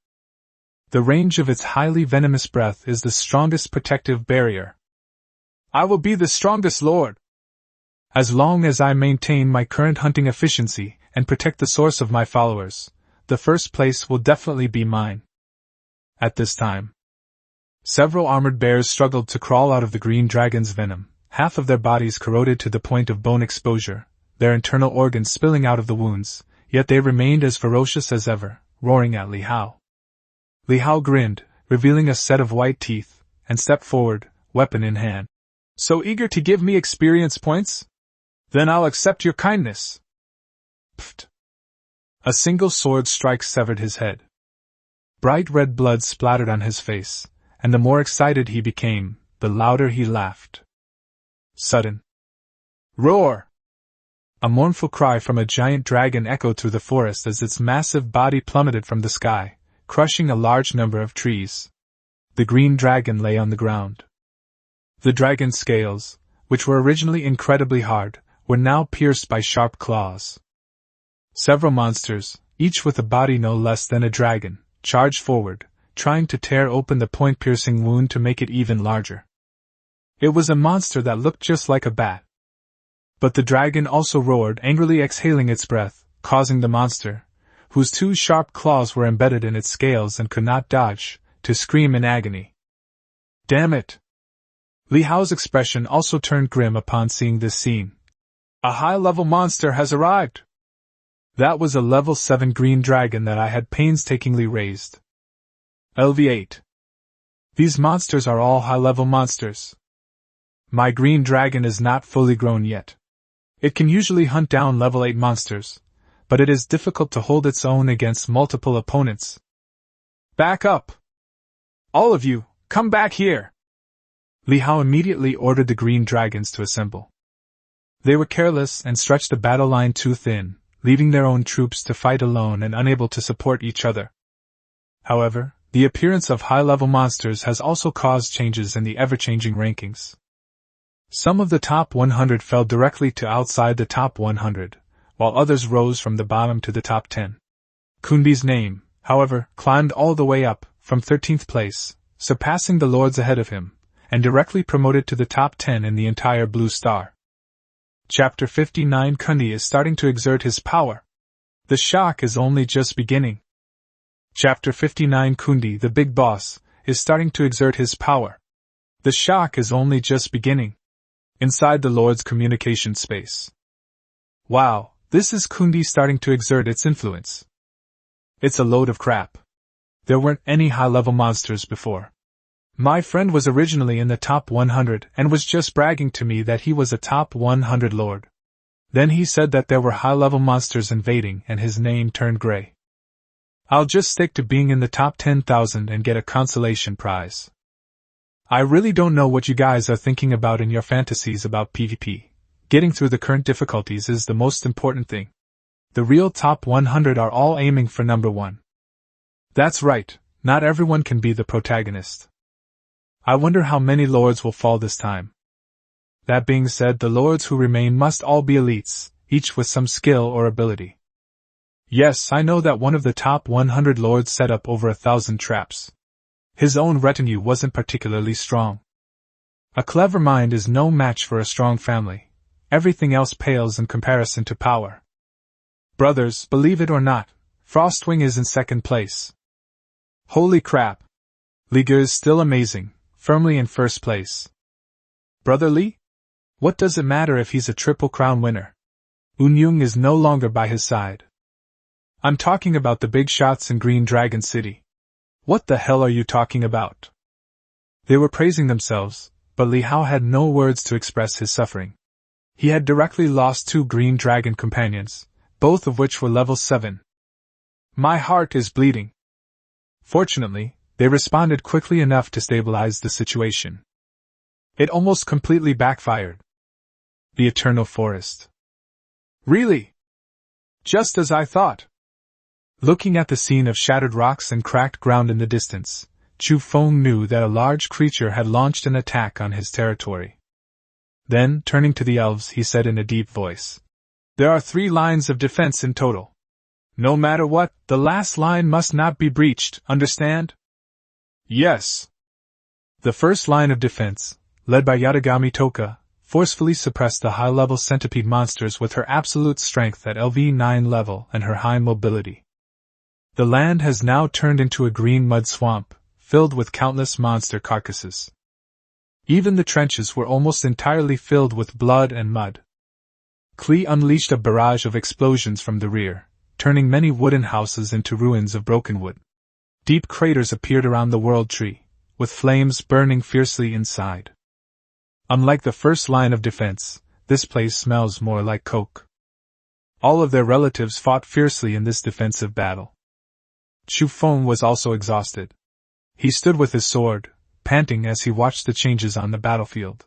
The range of its highly venomous breath is the strongest protective barrier. I will be the strongest lord. As long as I maintain my current hunting efficiency and protect the source of my followers, the first place will definitely be mine. At this time, several armored bears struggled to crawl out of the green dragon's venom, half of their bodies corroded to the point of bone exposure, their internal organs spilling out of the wounds, yet they remained as ferocious as ever, roaring at Li Hao. Li Hao grinned, revealing a set of white teeth, and stepped forward, weapon in hand. So eager to give me experience points? Then I'll accept your kindness. Pfft. A single sword strike severed his head. Bright red blood splattered on his face, and the more excited he became, the louder he laughed. Sudden roar! A mournful cry from a giant dragon echoed through the forest as its massive body plummeted from the sky, crushing a large number of trees. The green dragon lay on the ground. The dragon's scales, which were originally incredibly hard, were now pierced by sharp claws. Several monsters, each with a body no less than a dragon, charged forward, trying to tear open the point-piercing wound to make it even larger. It was a monster that looked just like a bat. But the dragon also roared, angrily exhaling its breath, causing the monster, whose two sharp claws were embedded in its scales and could not dodge, to scream in agony. Damn it! Li Hao's expression also turned grim upon seeing this scene. A high-level monster has arrived! That was a level 7 green dragon that I had painstakingly raised. LV8. These monsters are all high-level monsters. My green dragon is not fully grown yet. It can usually hunt down level 8 monsters, but it is difficult to hold its own against multiple opponents. Back up! All of you, come back here! Li Hao immediately ordered the green dragons to assemble. They were careless and stretched the battle line too thin, leaving their own troops to fight alone and unable to support each other. However, the appearance of high-level monsters has also caused changes in the ever-changing rankings. Some of the top 100 fell directly to outside the top 100, while others rose from the bottom to the top 10. Kundi's name, however, climbed all the way up, from 13th place, surpassing the lords ahead of him, and directly promoted to the top 10 in the entire Blue Star. Chapter 59. Kundi is starting to exert his power. The shock is only just beginning. Chapter 59. Kundi, the big boss, is starting to exert his power. The shock is only just beginning. Inside the Lord's communication space. Wow, this is Kundi starting to exert its influence. It's a load of crap. There weren't any high-level monsters before. My friend was originally in the top 100 and was just bragging to me that he was a top 100 lord. Then he said that there were high-level monsters invading and his name turned gray. I'll just stick to being in the top 10,000 and get a consolation prize. I really don't know what you guys are thinking about in your fantasies about PvP. Getting through the current difficulties is the most important thing. The real top 100 are all aiming for number 1. That's right, not everyone can be the protagonist. I wonder how many lords will fall this time. That being said, the lords who remain must all be elites, each with some skill or ability. Yes, I know that one of the top 100 lords set up over 1,000 traps. His own retinue wasn't particularly strong. A clever mind is no match for a strong family. Everything else pales in comparison to power. Brothers, believe it or not, Frostwing is in second place. Holy crap! Liga is still amazing, firmly in first place. Brother Li? What does it matter if he's a Triple Crown winner? Unyung is no longer by his side. I'm talking about the big shots in Green Dragon City. What the hell are you talking about? They were praising themselves, but Li Hao had no words to express his suffering. He had directly lost 2 Green Dragon companions, both of which were level 7. My heart is bleeding. Fortunately, they responded quickly enough to stabilize the situation, It almost completely backfired. The Eternal Forest. Really? Just as I thought. Looking at the scene of shattered rocks and cracked ground in the distance, Chu Feng knew that a large creature had launched an attack on his territory. Then, turning to the elves, he said in a deep voice, "There are 3 lines of defense in total. No matter what, the last line must not be breached, understand?" "Yes." The first line of defense, led by Yatagami Toka, forcefully suppressed the high-level centipede monsters with her absolute strength at LV9 level and her high mobility. The land has now turned into a green mud swamp, filled with countless monster carcasses. Even the trenches were almost entirely filled with blood and mud. Klee unleashed a barrage of explosions from the rear, turning many wooden houses into ruins of broken wood. Deep craters appeared around the World Tree, with flames burning fiercely inside. Unlike the first line of defense, this place smells more like coke. All of their relatives fought fiercely in this defensive battle. Chu Feng was also exhausted. He stood with his sword, panting as he watched the changes on the battlefield.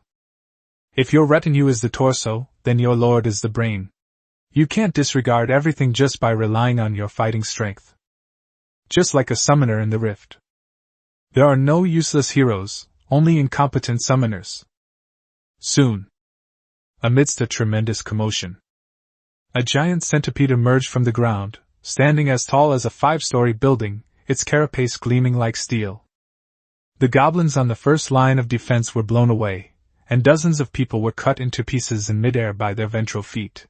If your retinue is the torso, then your lord is the brain. You can't disregard everything just by relying on your fighting strength. Just like a summoner in the rift. There are no useless heroes, only incompetent summoners. Soon. Amidst a tremendous commotion, a giant centipede emerged from the ground, standing as tall as a 5-story building, its carapace gleaming like steel. The goblins on the first line of defense were blown away, and dozens of people were cut into pieces in midair by their ventral feet.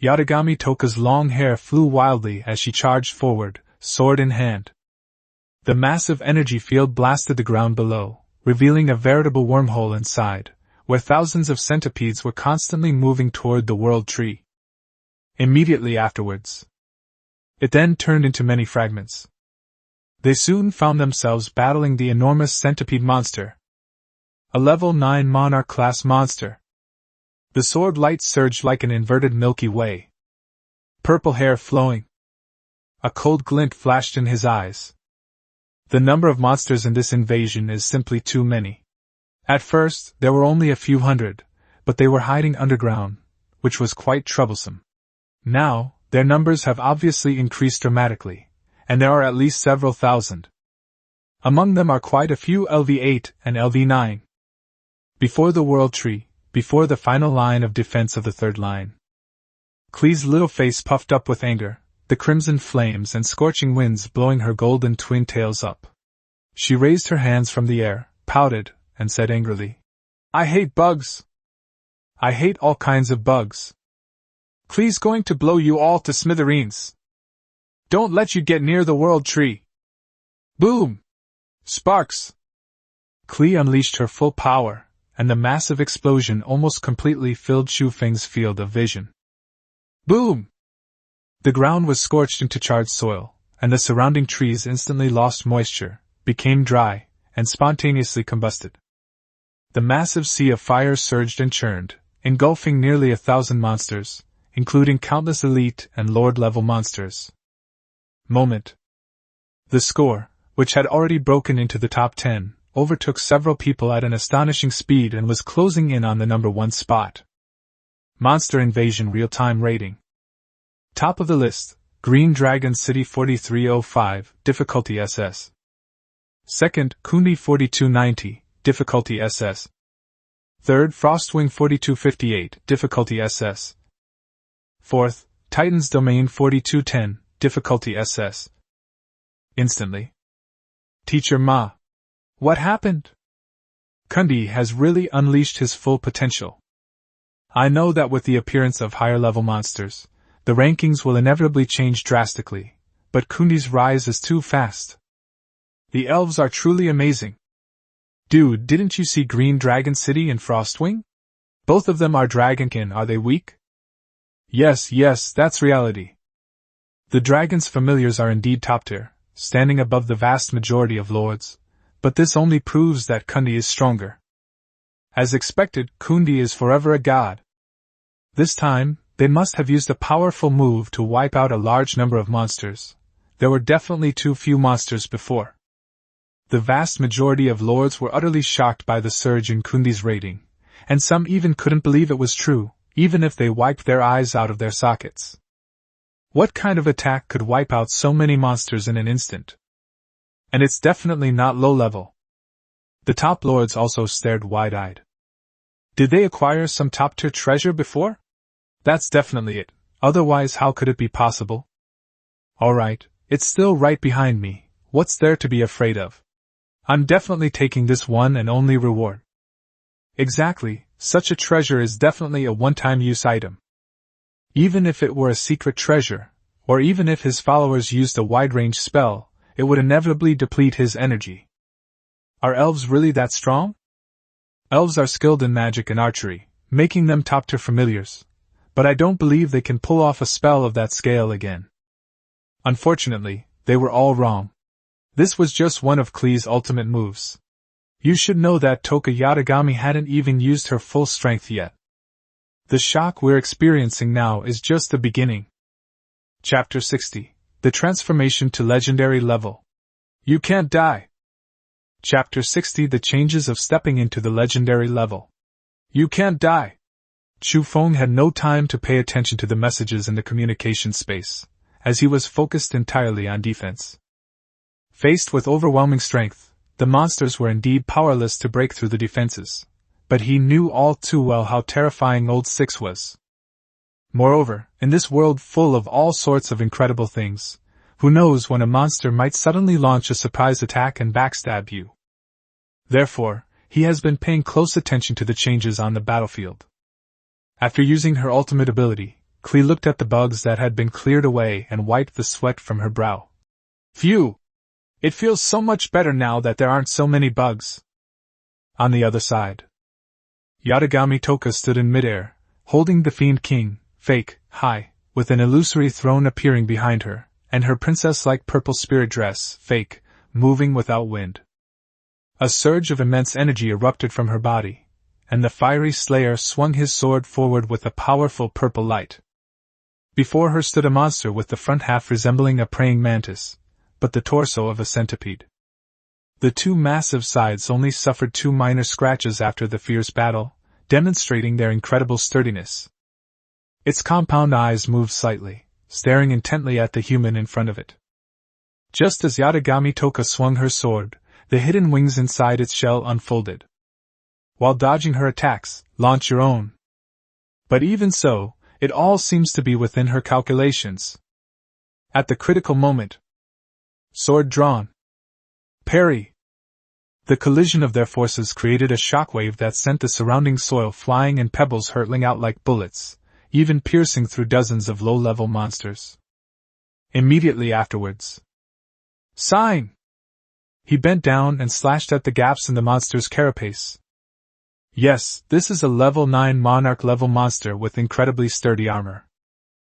Yatagami Toka's long hair flew wildly as she charged forward, sword in hand. The massive energy field blasted the ground below, revealing a veritable wormhole inside, where thousands of centipedes were constantly moving toward the World Tree. Immediately afterwards, it then turned into many fragments. They soon found themselves battling the enormous centipede monster. A level 9 monarch-class monster. The sword light surged like an inverted Milky Way. Purple hair flowing. A cold glint flashed in his eyes. The number of monsters in this invasion is simply too many. At first, there were only a few hundred, but they were hiding underground, which was quite troublesome. Now, their numbers have obviously increased dramatically, and there are at least several thousand. Among them are quite a few LV8 and LV9. Before the World Tree, before the final line of defense of the third line. Klee's little face puffed up with anger, the crimson flames and scorching winds blowing her golden twin tails up. She raised her hands from the air, pouted, and said angrily, "I hate bugs. I hate all kinds of bugs. Klee's going to blow you all to smithereens. Don't let you get near the World Tree." Boom! Sparks! Klee unleashed her full power, and the massive explosion almost completely filled Chu Feng's field of vision. Boom! The ground was scorched into charred soil, and the surrounding trees instantly lost moisture, became dry, and spontaneously combusted. The massive sea of fire surged and churned, engulfing nearly 1,000 monsters, including countless elite and lord-level monsters. Moment. The score, which had already broken into the top 10, overtook several people at an astonishing speed and was closing in on the number 1 spot. Monster Invasion Real-Time Rating. Top of the list, Green Dragon City 4305, difficulty SS. Second, Kundi 4290, difficulty SS. Third, Frostwing 4258, difficulty SS. Fourth, Titan's Domain 4210, difficulty SS. Instantly. Teacher Ma. What happened? Kundi has really unleashed his full potential. I know that with the appearance of higher-level monsters, the rankings will inevitably change drastically, but Kundi's rise is too fast. The elves are truly amazing. Dude, didn't you see Green Dragon City and Frostwing? Both of them are dragonkin, are they weak? Yes, that's reality. The dragon's familiars are indeed top tier, standing above the vast majority of lords, but this only proves that Kundi is stronger. As expected, Kundi is forever a god. This time, they must have used a powerful move to wipe out a large number of monsters. There were definitely too few monsters before. The vast majority of lords were utterly shocked by the surge in Kundi's rating, and some even couldn't believe it was true, even if they wiped their eyes out of their sockets. What kind of attack could wipe out so many monsters in an instant? And it's definitely not low level. The top lords also stared wide-eyed. Did they acquire some top-tier treasure before? That's definitely it, otherwise how could it be possible? Alright, it's still right behind me, what's there to be afraid of? I'm definitely taking this one and only reward. Exactly, such a treasure is definitely a one-time use item. Even if it were a secret treasure, or even if his followers used a wide-range spell, it would inevitably deplete his energy. Are elves really that strong? Elves are skilled in magic and archery, making them top-tier familiars, but I don't believe they can pull off a spell of that scale again. Unfortunately, they were all wrong. This was just one of Klee's ultimate moves. You should know that Toka Yatagami hadn't even used her full strength yet. The shock we're experiencing now is just the beginning. Chapter 60. The Transformation to Legendary Level. You can't die. Chapter 60. The Changes of Stepping into the Legendary Level. You can't die. Chu Feng had no time to pay attention to the messages in the communication space, as he was focused entirely on defense. Faced with overwhelming strength, the monsters were indeed powerless to break through the defenses, but he knew all too well how terrifying Old Six was. Moreover, in this world full of all sorts of incredible things, who knows when a monster might suddenly launch a surprise attack and backstab you. Therefore, he has been paying close attention to the changes on the battlefield. After using her ultimate ability, Klee looked at the bugs that had been cleared away and wiped the sweat from her brow. Phew! It feels so much better now that there aren't so many bugs. On the other side, Yatagami Toka stood in midair, holding the Fiend King, fake, high, with an illusory throne appearing behind her, and her princess-like purple spirit dress, fake, moving without wind. A surge of immense energy erupted from her body, and the fiery slayer swung his sword forward with a powerful purple light. Before her stood a monster with the front half resembling a praying mantis, but the torso of a centipede. The two massive sides only suffered 2 minor scratches after the fierce battle, demonstrating their incredible sturdiness. Its compound eyes moved slightly, staring intently at the human in front of it. Just as Yatagami Toka swung her sword, the hidden wings inside its shell unfolded. While dodging her attacks, launch your own. But even so, it all seems to be within her calculations. At the critical moment, sword drawn. Parry! The collision of their forces created a shockwave that sent the surrounding soil flying and pebbles hurtling out like bullets, even piercing through dozens of low-level monsters. Immediately afterwards, Sign! He bent down and slashed at the gaps in the monster's carapace. Yes, this is a level 9 monarch-level monster with incredibly sturdy armor.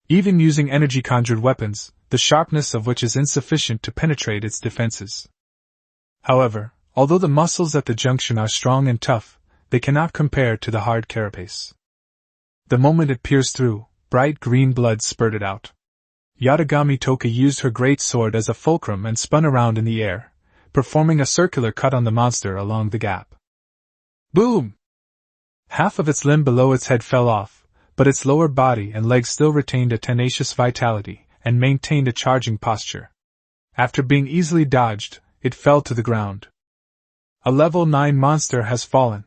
Even using energy-conjured weapons, the sharpness of which is insufficient to penetrate its defenses. However, although the muscles at the junction are strong and tough, they cannot compare to the hard carapace. The moment it pierced through, bright green blood spurted out. Yatagami Toka used her great sword as a fulcrum and spun around in the air, performing a circular cut on the monster along the gap. Boom! Half of its limb below its head fell off, but its lower body and legs still retained a tenacious vitality and maintained a charging posture. After being easily dodged, it fell to the ground. A level 9 monster has fallen.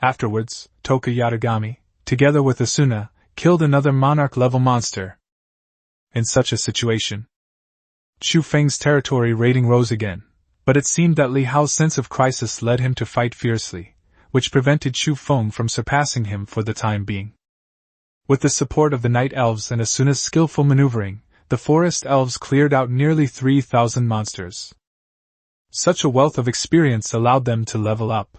Afterwards, Toka Yatagami, together with Asuna, killed another monarch-level monster. In such a situation, Chu Feng's territory rating rose again, but it seemed that Li Hao's sense of crisis led him to fight fiercely, which prevented Chu Feng from surpassing him for the time being. With the support of the Night Elves and Asuna's skillful maneuvering, the Forest Elves cleared out nearly 3,000 monsters. Such a wealth of experience allowed them to level up.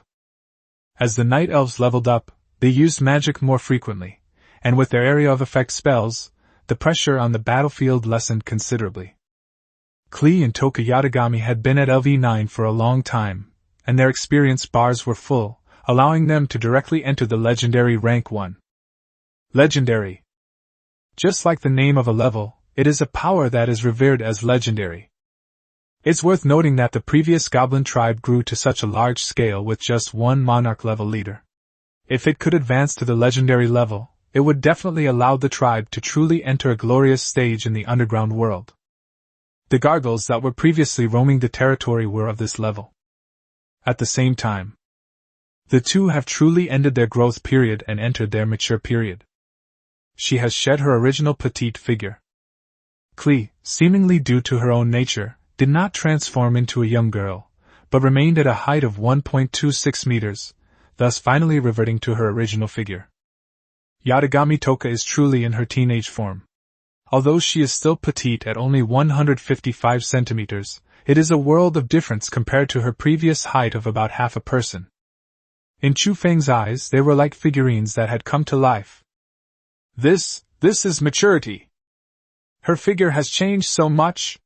As the Night Elves leveled up, they used magic more frequently, and with their area of effect spells, the pressure on the battlefield lessened considerably. Klee and Toka Yatagami had been at LV9 for a long time, and their experience bars were full, allowing them to directly enter the legendary rank 1. Legendary. Just like the name of a level, it is a power that is revered as legendary. It's worth noting that the previous goblin tribe grew to such a large scale with just one monarch-level leader. If it could advance to the legendary level, it would definitely allow the tribe to truly enter a glorious stage in the underground world. The gargoyles that were previously roaming the territory were of this level. At the same time, the two have truly ended their growth period and entered their mature period. She has shed her original petite figure. Klee, seemingly due to her own nature, did not transform into a young girl, but remained at a height of 1.26 meters, thus finally reverting to her original figure. Yatagami Toka is truly in her teenage form. Although she is still petite at only 155 centimeters, it is a world of difference compared to her previous height of about half a person. In Chu Feng's eyes, they were like figurines that had come to life. This is maturity. Her figure has changed so much.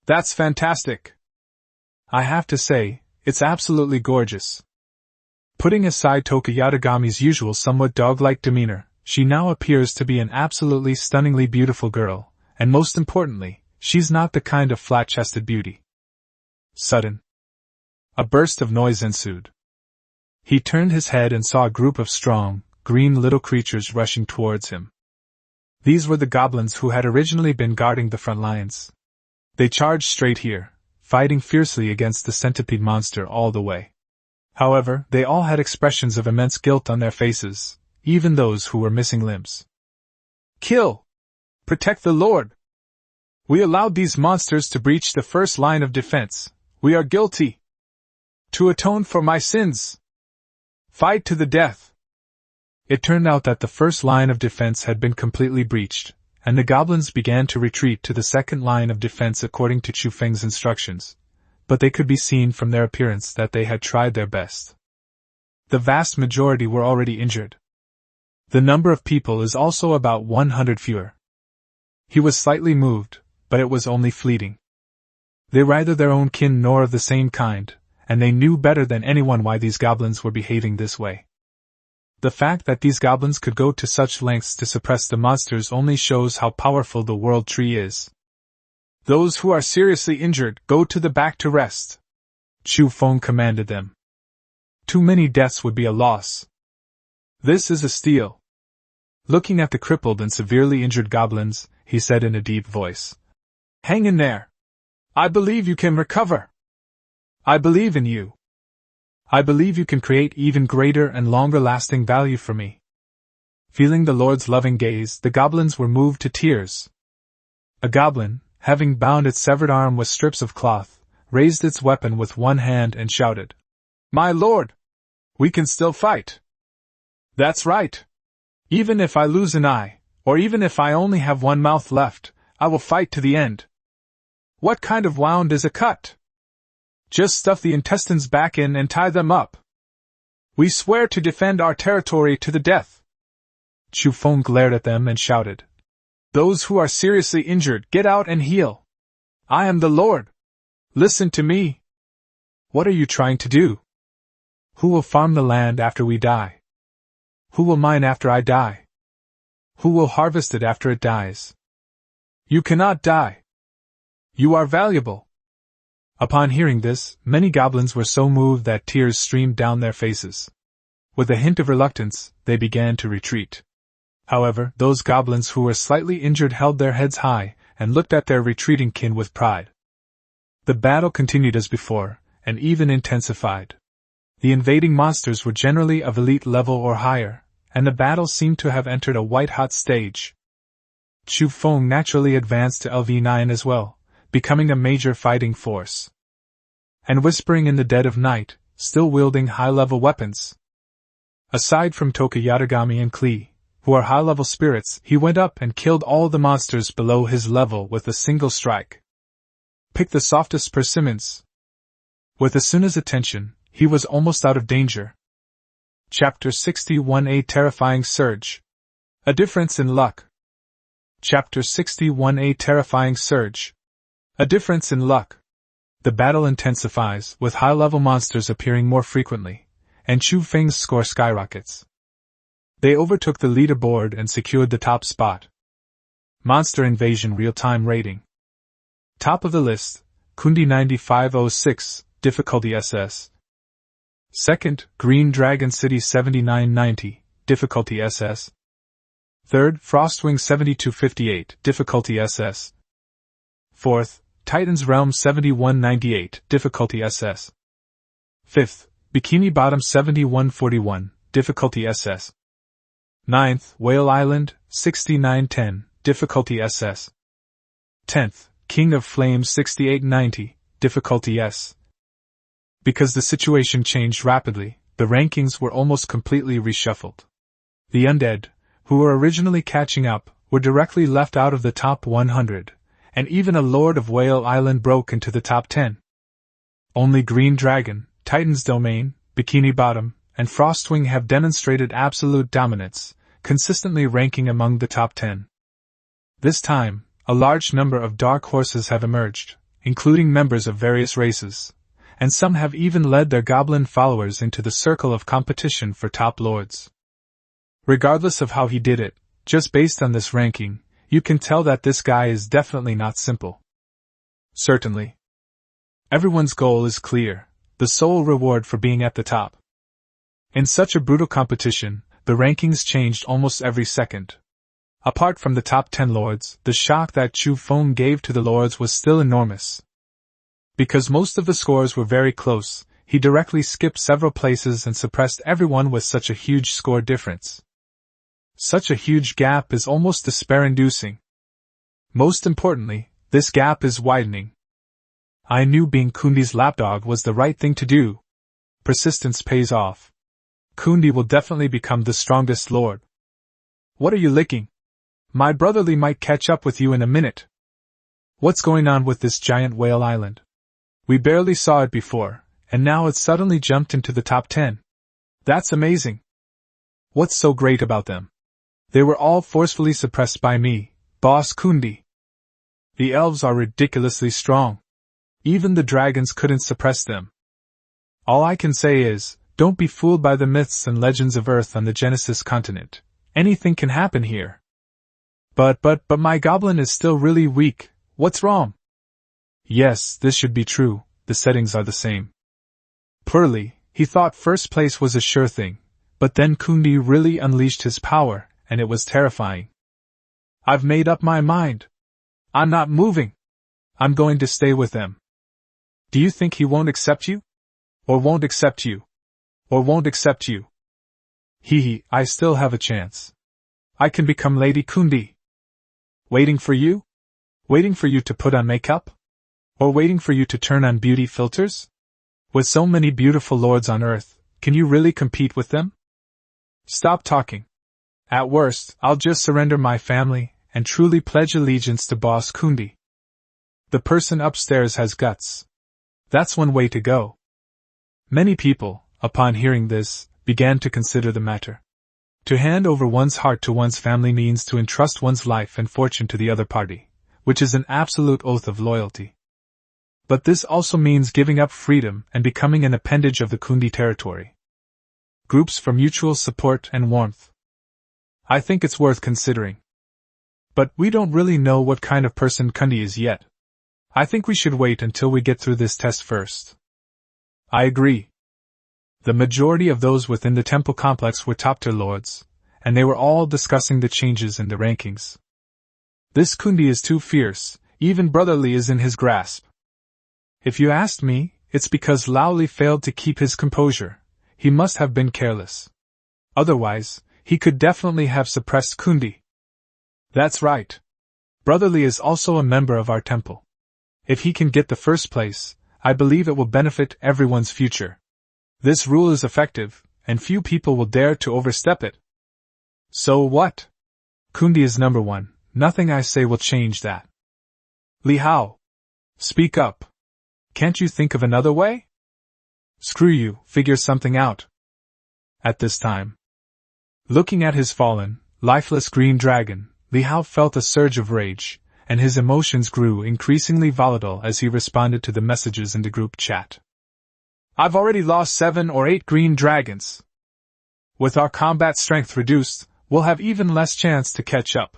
That's fantastic. I have to say, it's absolutely gorgeous. Putting aside Toka Yatagami's usual somewhat dog-like demeanor, she now appears to be an absolutely stunningly beautiful girl, and most importantly, she's not the kind of flat-chested beauty. Sudden, a burst of noise ensued. He turned his head and saw a group of strong, green little creatures rushing towards him. These were the goblins who had originally been guarding the front lines. They charged straight here, fighting fiercely against the centipede monster all the way. However, they all had expressions of immense guilt on their faces, even those who were missing limbs. Kill! Protect the Lord! We allowed these monsters to breach the first line of defense. We are guilty. To atone for my sins. Fight to the death. It turned out that the first line of defense had been completely breached, and the goblins began to retreat to the second line of defense according to Chu Feng's instructions, but they could be seen from their appearance that they had tried their best. The vast majority were already injured. The number of people is also about 100 fewer. He was slightly moved, but it was only fleeting. They were neither their own kin nor of the same kind, and they knew better than anyone why these goblins were behaving this way. The fact that these goblins could go to such lengths to suppress the monsters only shows how powerful the world tree is. Those who are seriously injured, go to the back to rest. Chu Feng commanded them. Too many deaths would be a loss. This is a steal. Looking at the crippled and severely injured goblins, he said in a deep voice. Hang in there. I believe you can recover. I believe in you. I believe you can create even greater and longer-lasting value for me. Feeling the Lord's loving gaze, the goblins were moved to tears. A goblin, having bound its severed arm with strips of cloth, raised its weapon with one hand and shouted, My lord! We can still fight! That's right! Even if I lose an eye, or even if I only have one mouth left, I will fight to the end. What kind of wound is a cut? Just stuff the intestines back in and tie them up. We swear to defend our territory to the death. Chu Feng glared at them and shouted, Those who are seriously injured, get out and heal. I am the Lord. Listen to me. What are you trying to do? Who will farm the land after we die? Who will mine after I die? Who will harvest it after it dies? You cannot die. You are valuable. Upon hearing this, many goblins were so moved that tears streamed down their faces. With a hint of reluctance, they began to retreat. However, those goblins who were slightly injured held their heads high and looked at their retreating kin with pride. The battle continued as before, and even intensified. The invading monsters were generally of elite level or higher, and the battle seemed to have entered a white-hot stage. Chu Feng naturally advanced to LV9 as well, becoming a major fighting force. And whispering in the dead of night, still wielding high-level weapons. Aside from Toka Yatagami and Klee, who are high-level spirits, he went up and killed all the monsters below his level with a single strike. Pick the softest persimmons. With Asuna's attention, he was almost out of danger. Chapter 61: A Terrifying Surge. A Difference in Luck. Chapter 61: A Terrifying Surge. A Difference in Luck. The battle intensifies, with high-level monsters appearing more frequently, and Chu Feng's score skyrockets. They overtook the leaderboard and secured the top spot. Monster Invasion Real-Time Rating. Top of the list, Kundi 9506, difficulty SS. 2nd, Green Dragon City 7990, difficulty SS. 3rd, Frostwing 7258, difficulty SS. 4th, Titan's Realm 7198, difficulty SS. 5th, Bikini Bottom 7141, difficulty SS. 9th, Whale Island 6910, difficulty SS. 10th, King of Flames 6890, difficulty S. Because the situation changed rapidly, the rankings were almost completely reshuffled. The undead, who were originally catching up, were directly left out of the top 100, and even a Lord of Whale Island broke into the top 10. Only Green Dragon, Titan's Domain, Bikini Bottom, and Frostwing have demonstrated absolute dominance, consistently ranking among the top 10. This time, a large number of dark horses have emerged, including members of various races, and some have even led their goblin followers into the circle of competition for top lords. Regardless of how he did it, just based on this ranking, you can tell that this guy is definitely not simple. Certainly. Everyone's goal is clear, the sole reward for being at the top. In such a brutal competition, the rankings changed almost every second. Apart from the top 10 lords, the shock that Chu Feng gave to the lords was still enormous. Because most of the scores were very close, he directly skipped several places and suppressed everyone with such a huge score difference. Such a huge gap is almost despair-inducing. Most importantly, this gap is widening. I knew being Kundi's lapdog was the right thing to do. Persistence pays off. Kundi will definitely become the strongest lord. What are you licking? My brotherly might catch up with you in a minute. What's going on with this giant whale island? We barely saw it before, and now it's suddenly jumped into the top 10. That's amazing. What's so great about them? They were all forcefully suppressed by me, Boss Kundi. The elves are ridiculously strong. Even the dragons couldn't suppress them. All I can say is, don't be fooled by the myths and legends of Earth on the Genesis continent. Anything can happen here. But my goblin is still really weak. What's wrong? Yes, this should be true, the settings are the same. Poorly, he thought first place was a sure thing, but then Kundi really unleashed his power, and it was terrifying. I've made up my mind. I'm not moving. I'm going to stay with them. Do you think he won't accept you? Or won't accept you? Or won't accept you? I still have a chance. I can become Lady Kundi. Waiting for you? Waiting for you to put on makeup? Or waiting for you to turn on beauty filters? With so many beautiful lords on Earth, can you really compete with them? Stop talking. At worst, I'll just surrender my family and truly pledge allegiance to Boss Kundi. The person upstairs has guts. That's one way to go. Many people, upon hearing this, began to consider the matter. To hand over one's heart to one's family means to entrust one's life and fortune to the other party, which is an absolute oath of loyalty. But this also means giving up freedom and becoming an appendage of the Kundi territory. Groups for mutual support and warmth. I think it's worth considering. But we don't really know what kind of person Kundi is yet. I think we should wait until we get through this test first. I agree. The majority of those within the temple complex were top-tier lords, and they were all discussing the changes in the rankings. This Kundi is too fierce, even brotherly is in his grasp. If you asked me, it's because Laoli failed to keep his composure. He must have been careless. Otherwise, he could definitely have suppressed Kundi. That's right. Brotherly is also a member of our temple. If he can get the first place, I believe it will benefit everyone's future. This rule is effective, and few people will dare to overstep it. So what? Kundi is number one, nothing I say will change that. Li Hao. Speak up. Can't you think of another way? Screw you, figure something out. At this time, looking at his fallen, lifeless green dragon, Li Hao felt a surge of rage, and his emotions grew increasingly volatile as he responded to the messages in the group chat. I've already lost 7 or 8 green dragons. With our combat strength reduced, we'll have even less chance to catch up.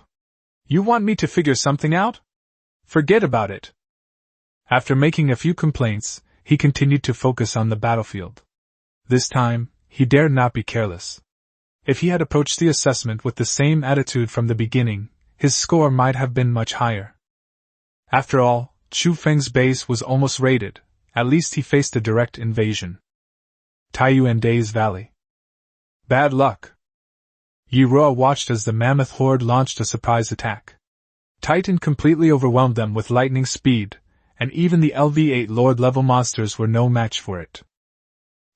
You want me to figure something out? Forget about it. After making a few complaints, he continued to focus on the battlefield. This time, he dared not be careless. If he had approached the assessment with the same attitude from the beginning, his score might have been much higher. After all, Chu Feng's base was almost raided. At least he faced a direct invasion. Taiyuan Day's Valley. Bad luck. Yi Ruo watched as the mammoth horde launched a surprise attack. Titan completely overwhelmed them with lightning speed, and even the LV-8 Lord-level monsters were no match for it.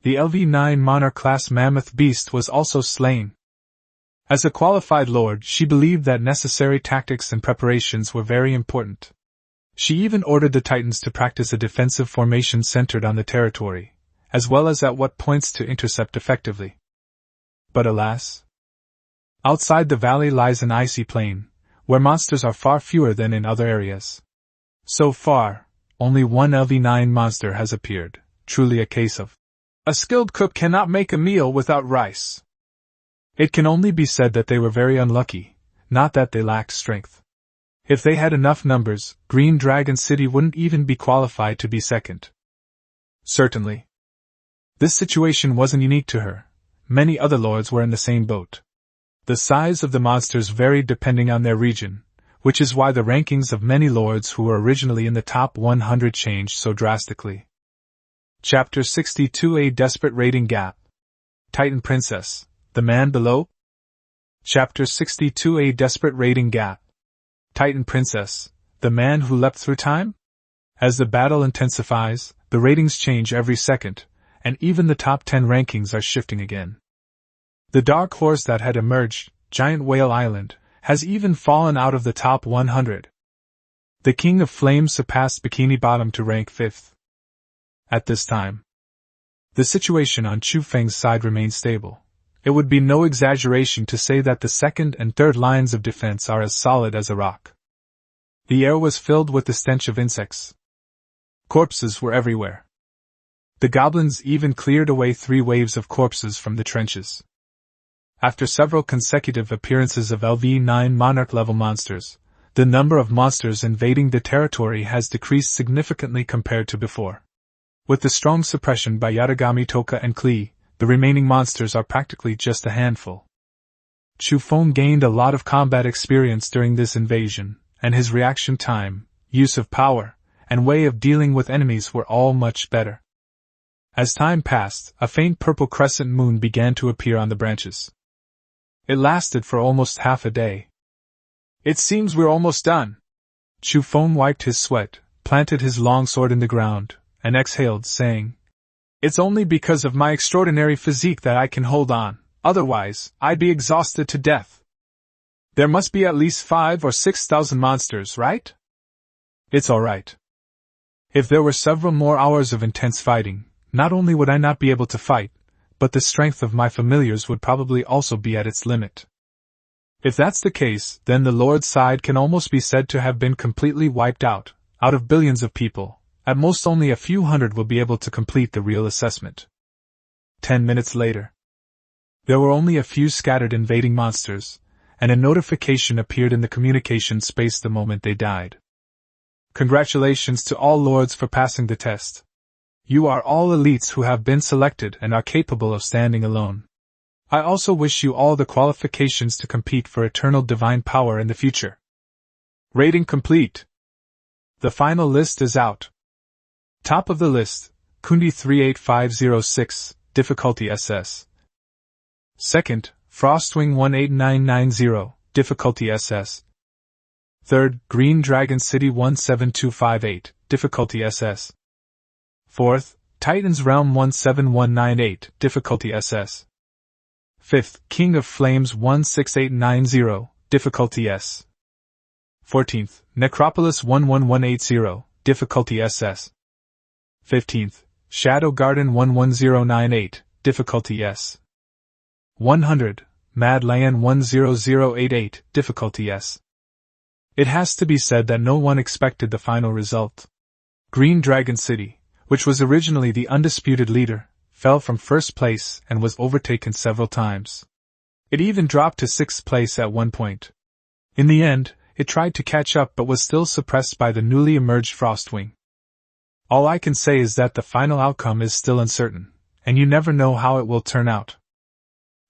The LV-9 Monarch-class mammoth beast was also slain. As a qualified lord, she believed that necessary tactics and preparations were very important. She even ordered the Titans to practice a defensive formation centered on the territory, as well as at what points to intercept effectively. But alas! Outside the valley lies an icy plain, where monsters are far fewer than in other areas. So far, only one LV-9 monster has appeared, truly a case of a skilled cook cannot make a meal without rice. It can only be said that they were very unlucky, not that they lacked strength. If they had enough numbers, Green Dragon City wouldn't even be qualified to be second. Certainly. This situation wasn't unique to her. Many other lords were in the same boat. The size of the monsters varied depending on their region, which is why the rankings of many lords who were originally in the top 100 changed so drastically. Chapter 62: A Desperate Rating Gap. Titan Princess, the Man Below? Chapter 62: A Desperate Rating Gap. Titan Princess, the Man Who Leapt Through Time? As the battle intensifies, the ratings change every second, and even the top 10 rankings are shifting again. The dark horse that had emerged, Giant Whale Island, has even fallen out of the top 100. The King of Flames surpassed Bikini Bottom to rank 5th. At this time, the situation on Chu Feng's side remains stable. It would be no exaggeration to say that the second and third lines of defense are as solid as a rock. The air was filled with the stench of insects. Corpses were everywhere. The goblins even cleared away 3 waves of corpses from the trenches. After several consecutive appearances of LV-9 Monarch-level monsters, the number of monsters invading the territory has decreased significantly compared to before. With the strong suppression by Yatagami Toka and Klee, the remaining monsters are practically just a handful. Chu Feng gained a lot of combat experience during this invasion, and his reaction time, use of power, and way of dealing with enemies were all much better. As time passed, a faint purple crescent moon began to appear on the branches. It lasted for almost half a day. It seems we're almost done. Chu Feng wiped his sweat, planted his long sword in the ground, and exhaled, saying, "It's only because of my extraordinary physique that I can hold on, otherwise, I'd be exhausted to death. There must be at least 5,000 or 6,000 monsters, right? It's alright. If there were several more hours of intense fighting, not only would I not be able to fight, but the strength of my familiars would probably also be at its limit. If that's the case, then the Lord's side can almost be said to have been completely wiped out of billions of people. At most only a few hundred will be able to complete the real assessment." 10 minutes later, there were only a few scattered invading monsters, and a notification appeared in the communication space the moment they died. "Congratulations to all lords for passing the test. You are all elites who have been selected and are capable of standing alone. I also wish you all the qualifications to compete for eternal divine power in the future. Rating complete. The final list is out. Top of the list, Kundi 38506, difficulty SS. Second, Frostwing 18990, difficulty SS. Third, Green Dragon City 17258, difficulty SS. Fourth, Titan's Realm 17198, difficulty SS. Fifth, King of Flames 16890, difficulty S. 14th, Necropolis 11180, difficulty SS. 15th, Shadow Garden 11098, difficulty S. 100, Mad Lion 10088, difficulty S. It has to be said that no one expected the final result. Green Dragon City, which was originally the undisputed leader, fell from first place and was overtaken several times. It even dropped to 6th place at one point. In the end, it tried to catch up but was still suppressed by the newly emerged Frostwing. All I can say is that the final outcome is still uncertain, and you never know how it will turn out.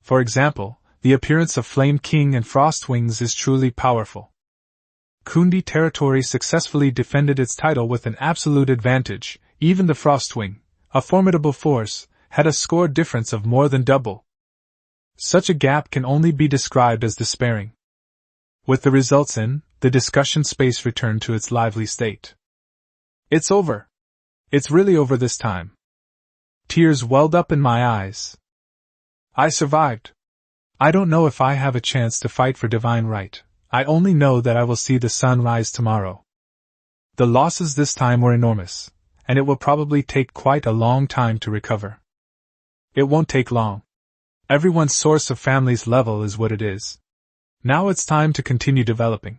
For example, the appearance of Flame King and Frostwings is truly powerful. Kundi territory successfully defended its title with an absolute advantage. Even the Frostwing, a formidable force, had a score difference of more than double. Such a gap can only be described as despairing. With the results in, the discussion space returned to its lively state. It's over. It's really over this time. Tears welled up in my eyes. I survived. I don't know if I have a chance to fight for divine right. I only know that I will see the sun rise tomorrow. The losses this time were enormous, and it will probably take quite a long time to recover. It won't take long. Everyone's source of family's level is what it is. Now it's time to continue developing.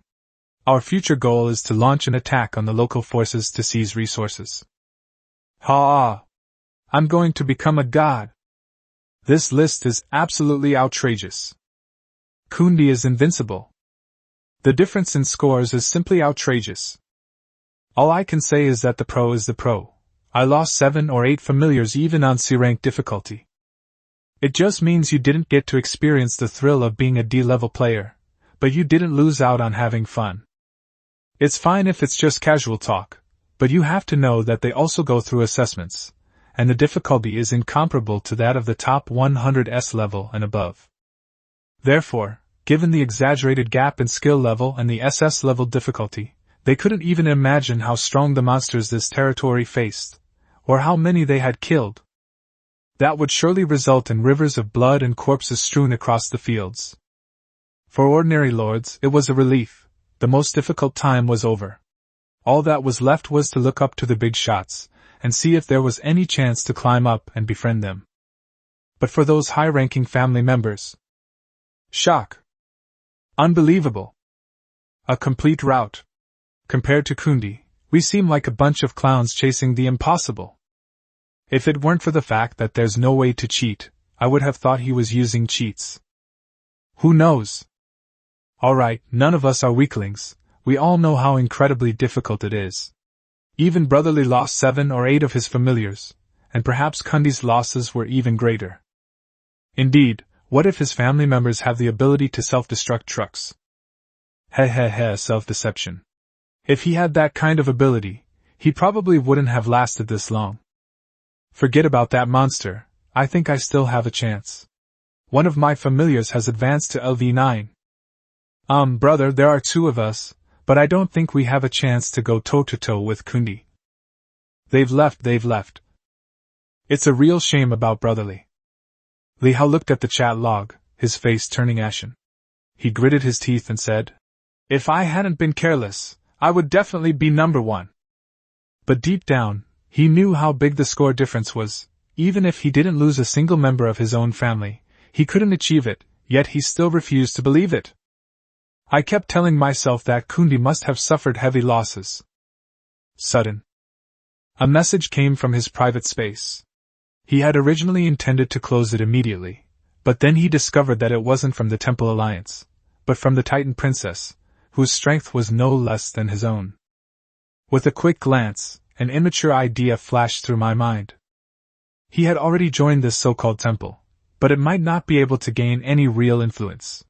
Our future goal is to launch an attack on the local forces to seize resources. Ha! I'm going to become a god. This list is absolutely outrageous. Kundi is invincible. The difference in scores is simply outrageous. All I can say is that the pro is the pro. I lost 7 or 8 familiars even on C-rank difficulty. It just means you didn't get to experience the thrill of being a D-level player, but you didn't lose out on having fun. It's fine if it's just casual talk, but you have to know that they also go through assessments, and the difficulty is incomparable to that of the top 100S level and above. Therefore, given the exaggerated gap in skill level and the SS level difficulty, they couldn't even imagine how strong the monsters this territory faced, or how many they had killed. That would surely result in rivers of blood and corpses strewn across the fields. For ordinary lords, it was a relief. The most difficult time was over. All that was left was to look up to the big shots, and see if there was any chance to climb up and befriend them. But for those high-ranking family members, shock. Unbelievable. A complete rout. Compared to Kundi, we seem like a bunch of clowns chasing the impossible. If it weren't for the fact that there's no way to cheat, I would have thought he was using cheats. Who knows? Alright, none of us are weaklings, we all know how incredibly difficult it is. Even Brotherly lost 7 or 8 of his familiars, and perhaps Kundi's losses were even greater. Indeed, what if his family members have the ability to self-destruct trucks? Self-deception. If he had that kind of ability, he probably wouldn't have lasted this long. Forget about that monster, I think I still have a chance. One of my familiars has advanced to LV9. Brother, there are 2 of us, but I don't think we have a chance to go toe-to-toe with Kundi. They've left. It's a real shame about Brotherly. Li Hao looked at the chat log, his face turning ashen. He gritted his teeth and said, "If I hadn't been careless, I would definitely be number 1. But deep down, he knew how big the score difference was. Even if he didn't lose a single member of his own family, he couldn't achieve it, yet he still refused to believe it. I kept telling myself that Kundi must have suffered heavy losses. Sudden. A message came from his private space. He had originally intended to close it immediately, but then he discovered that it wasn't from the Temple Alliance, but from the Titan Princess, whose strength was no less than his own. With a quick glance, an immature idea flashed through my mind. He had already joined this so-called temple, but it might not be able to gain any real influence.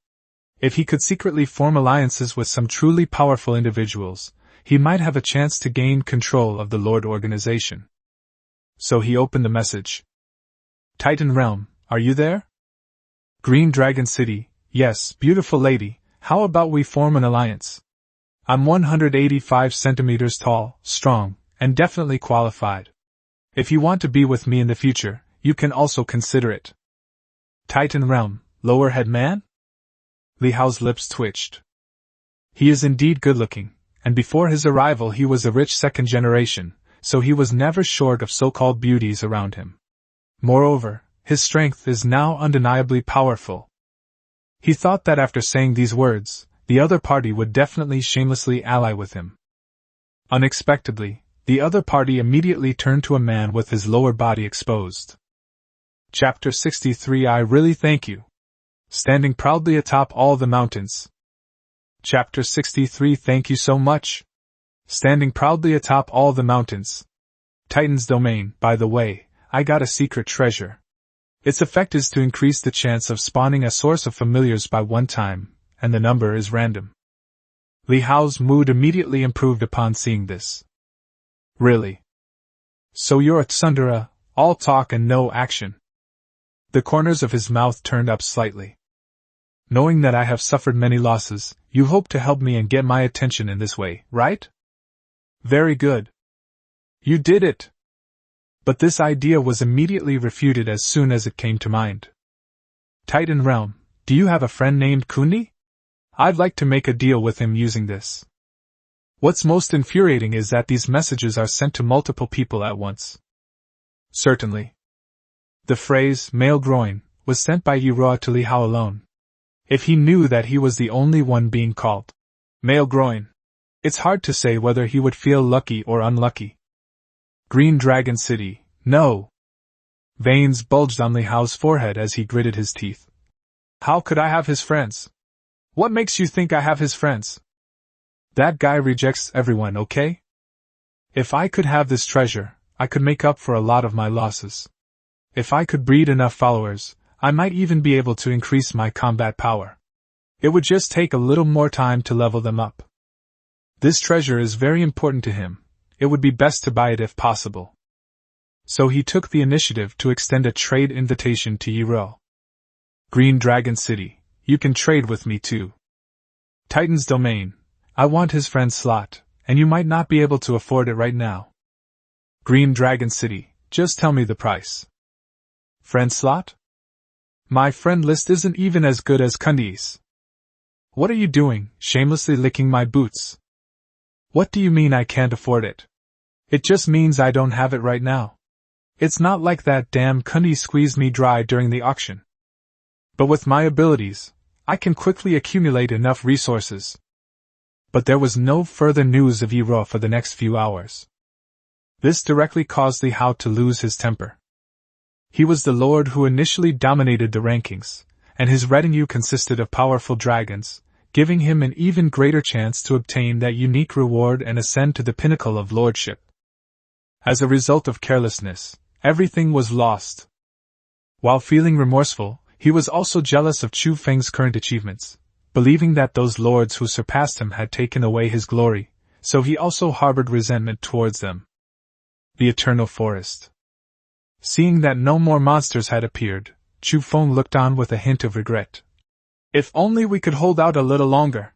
If he could secretly form alliances with some truly powerful individuals, he might have a chance to gain control of the Lord organization. So he opened the message. Titan Realm, are you there? Green Dragon City, yes, beautiful lady, how about we form an alliance? I'm 185 centimeters tall, strong, and definitely qualified. If you want to be with me in the future, you can also consider it. Titan Realm, Lower Head Man? Li Hao's lips twitched. He is indeed good-looking, and before his arrival he was a rich second generation, so he was never short of so-called beauties around him. Moreover, his strength is now undeniably powerful. He thought that after saying these words, the other party would definitely shamelessly ally with him. Unexpectedly, the other party immediately turned to a man with his lower body exposed. Chapter 63 I really thank you. Standing proudly atop all the mountains. Chapter 63 Thank you so much. Standing proudly atop all the mountains. Titan's domain, by the way, I got a secret treasure. Its effect is to increase the chance of spawning a source of familiars by 1 time, and the number is random. Li Hao's mood immediately improved upon seeing this. Really? So you're a tsundere, all talk and no action. The corners of his mouth turned up slightly. Knowing that I have suffered many losses, you hope to help me and get my attention in this way, right? Very good. You did it! But this idea was immediately refuted as soon as it came to mind. Titan Realm, do you have a friend named Kundi? I'd like to make a deal with him using this. What's most infuriating is that these messages are sent to multiple people at once. Certainly. The phrase, male groin, was sent by Iroha to Li Hao alone. If he knew that he was the only one being called male groin, it's hard to say whether he would feel lucky or unlucky. Green Dragon City, no. Veins bulged on Li Hao's forehead as he gritted his teeth. How could I have his friends? What makes you think I have his friends? That guy rejects everyone, okay? If I could have this treasure, I could make up for a lot of my losses. If I could breed enough followers, I might even be able to increase my combat power. It would just take a little more time to level them up. This treasure is very important to him. It would be best to buy it if possible. So he took the initiative to extend a trade invitation to Iroha. Green Dragon City, you can trade with me too. Titan's domain, I want his friend's slot, and you might not be able to afford it right now. Green Dragon City, just tell me the price. Friend slot? My friend list isn't even as good as Kundi's. What are you doing, shamelessly licking my boots? What do you mean I can't afford it? It just means I don't have it right now. It's not like that damn Kundi squeezed me dry during the auction. But with my abilities, I can quickly accumulate enough resources. But there was no further news of Iroha for the next few hours. This directly caused Li Hao to lose his temper. He was the lord who initially dominated the rankings, and his retinue consisted of powerful dragons, giving him an even greater chance to obtain that unique reward and ascend to the pinnacle of lordship. As a result of carelessness, everything was lost. While feeling remorseful, he was also jealous of Chu Feng's current achievements, believing that those lords who surpassed him had taken away his glory, so he also harbored resentment towards them. The Eternal Forest. Seeing that no more monsters had appeared, Chu Feng looked on with a hint of regret. If only we could hold out a little longer.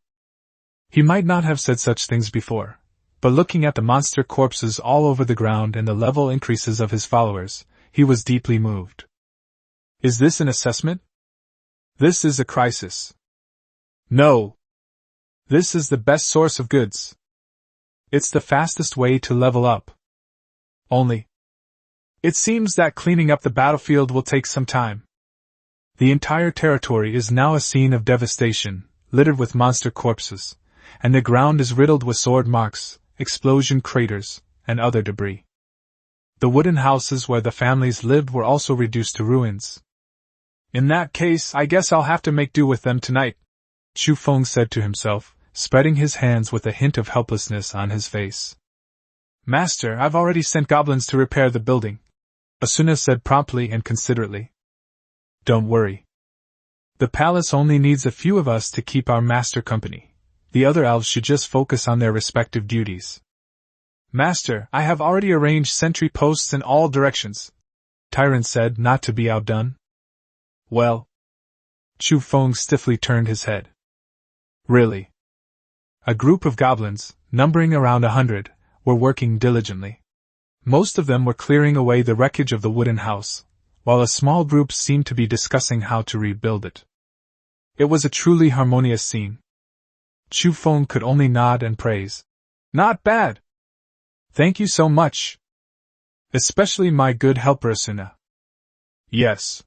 He might not have said such things before, but looking at the monster corpses all over the ground and the level increases of his followers, he was deeply moved. Is this an assessment? This is a crisis. No. This is the best source of goods. It's the fastest way to level up. Only, it seems that cleaning up the battlefield will take some time. The entire territory is now a scene of devastation, littered with monster corpses, and the ground is riddled with sword marks, explosion craters, and other debris. The wooden houses where the families lived were also reduced to ruins. In that case, I guess I'll have to make do with them tonight, Chu Feng said to himself, spreading his hands with a hint of helplessness on his face. Master, I've already sent goblins to repair the building, Asuna said promptly and considerately. Don't worry. The palace only needs a few of us to keep our master company. The other elves should just focus on their respective duties. Master, I have already arranged sentry posts in all directions, Tyrant said, not to be outdone. Well? Chu Feng stiffly turned his head. Really? A group of goblins, numbering around 100, were working diligently. Most of them were clearing away the wreckage of the wooden house, while a small group seemed to be discussing how to rebuild it. It was a truly harmonious scene. Chu Feng could only nod and praise. Not bad! Thank you so much! Especially my good helper Asuna. Yes.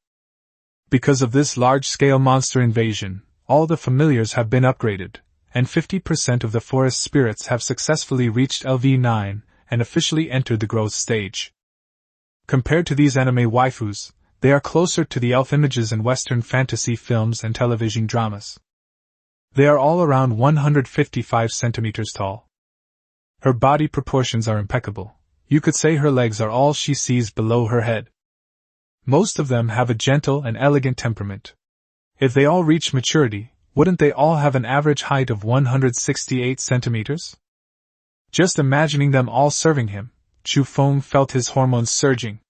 Because of this large-scale monster invasion, all the familiars have been upgraded, and 50% of the forest spirits have successfully reached LV9 and officially entered the growth stage. Compared to these anime waifus, they are closer to the elf images in Western fantasy films and television dramas. They are all around 155 centimeters tall. Her body proportions are impeccable, You could say her legs are all she sees below her head. Most of them have a gentle and elegant temperament. If they all reached maturity, wouldn't they all have an average height of 168 centimeters? Just imagining them all serving him, Chu Feng felt his hormones surging.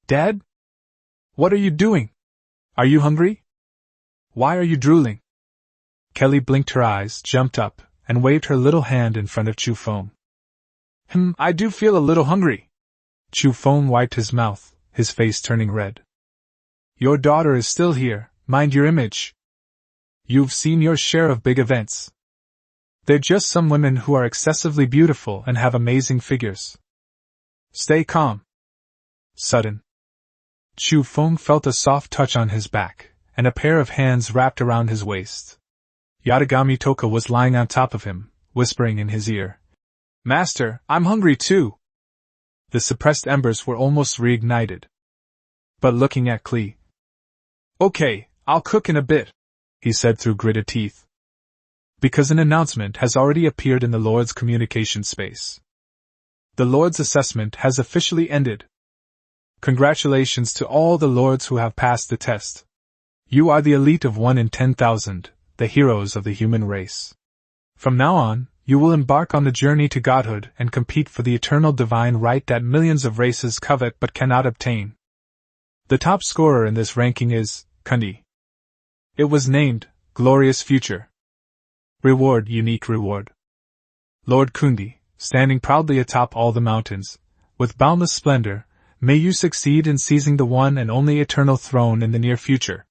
Dad? What are you doing? Are you hungry? Why are you drooling? Kelly blinked her eyes, jumped up, and waved her little hand in front of Chu Feng. I do feel a little hungry. Chu Feng wiped his mouth, his face turning red. Your daughter is still here, mind your image. You've seen your share of big events. They're just some women who are excessively beautiful and have amazing figures. Stay calm. Sudden. Chu Feng felt a soft touch on his back, and a pair of hands wrapped around his waist. Yatagami Toka was lying on top of him, whispering in his ear. Master, I'm hungry too. The suppressed embers were almost reignited. But looking at Klee. Okay, I'll cook in a bit, he said through gritted teeth. Because an announcement has already appeared in the Lord's communication space. The Lord's assessment has officially ended. Congratulations to all the Lords who have passed the test. You are the elite of 1 in 10,000, the heroes of the human race. From now on, you will embark on the journey to godhood and compete for the eternal divine right that millions of races covet but cannot obtain. The top scorer in this ranking is Kundi. It was named Glorious Future. Reward, unique reward. Lord Kundi, standing proudly atop all the mountains, with boundless splendor, may you succeed in seizing the one and only eternal throne in the near future.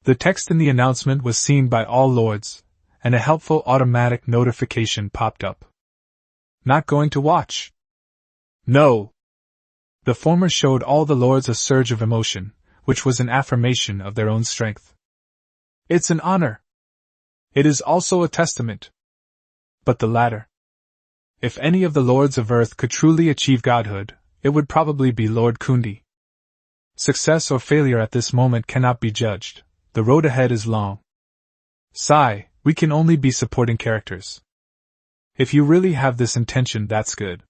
The text in the announcement was seen by all lords, and a helpful automatic notification popped up. Not going to watch? No. The former showed all the lords a surge of emotion, which was an affirmation of their own strength. It's an honor. It is also a testament. But the latter. If any of the lords of Earth could truly achieve godhood, it would probably be Lord Kundi. Success or failure at this moment cannot be judged. The road ahead is long. Sigh, we can only be supporting characters. If you really have this intention, that's good.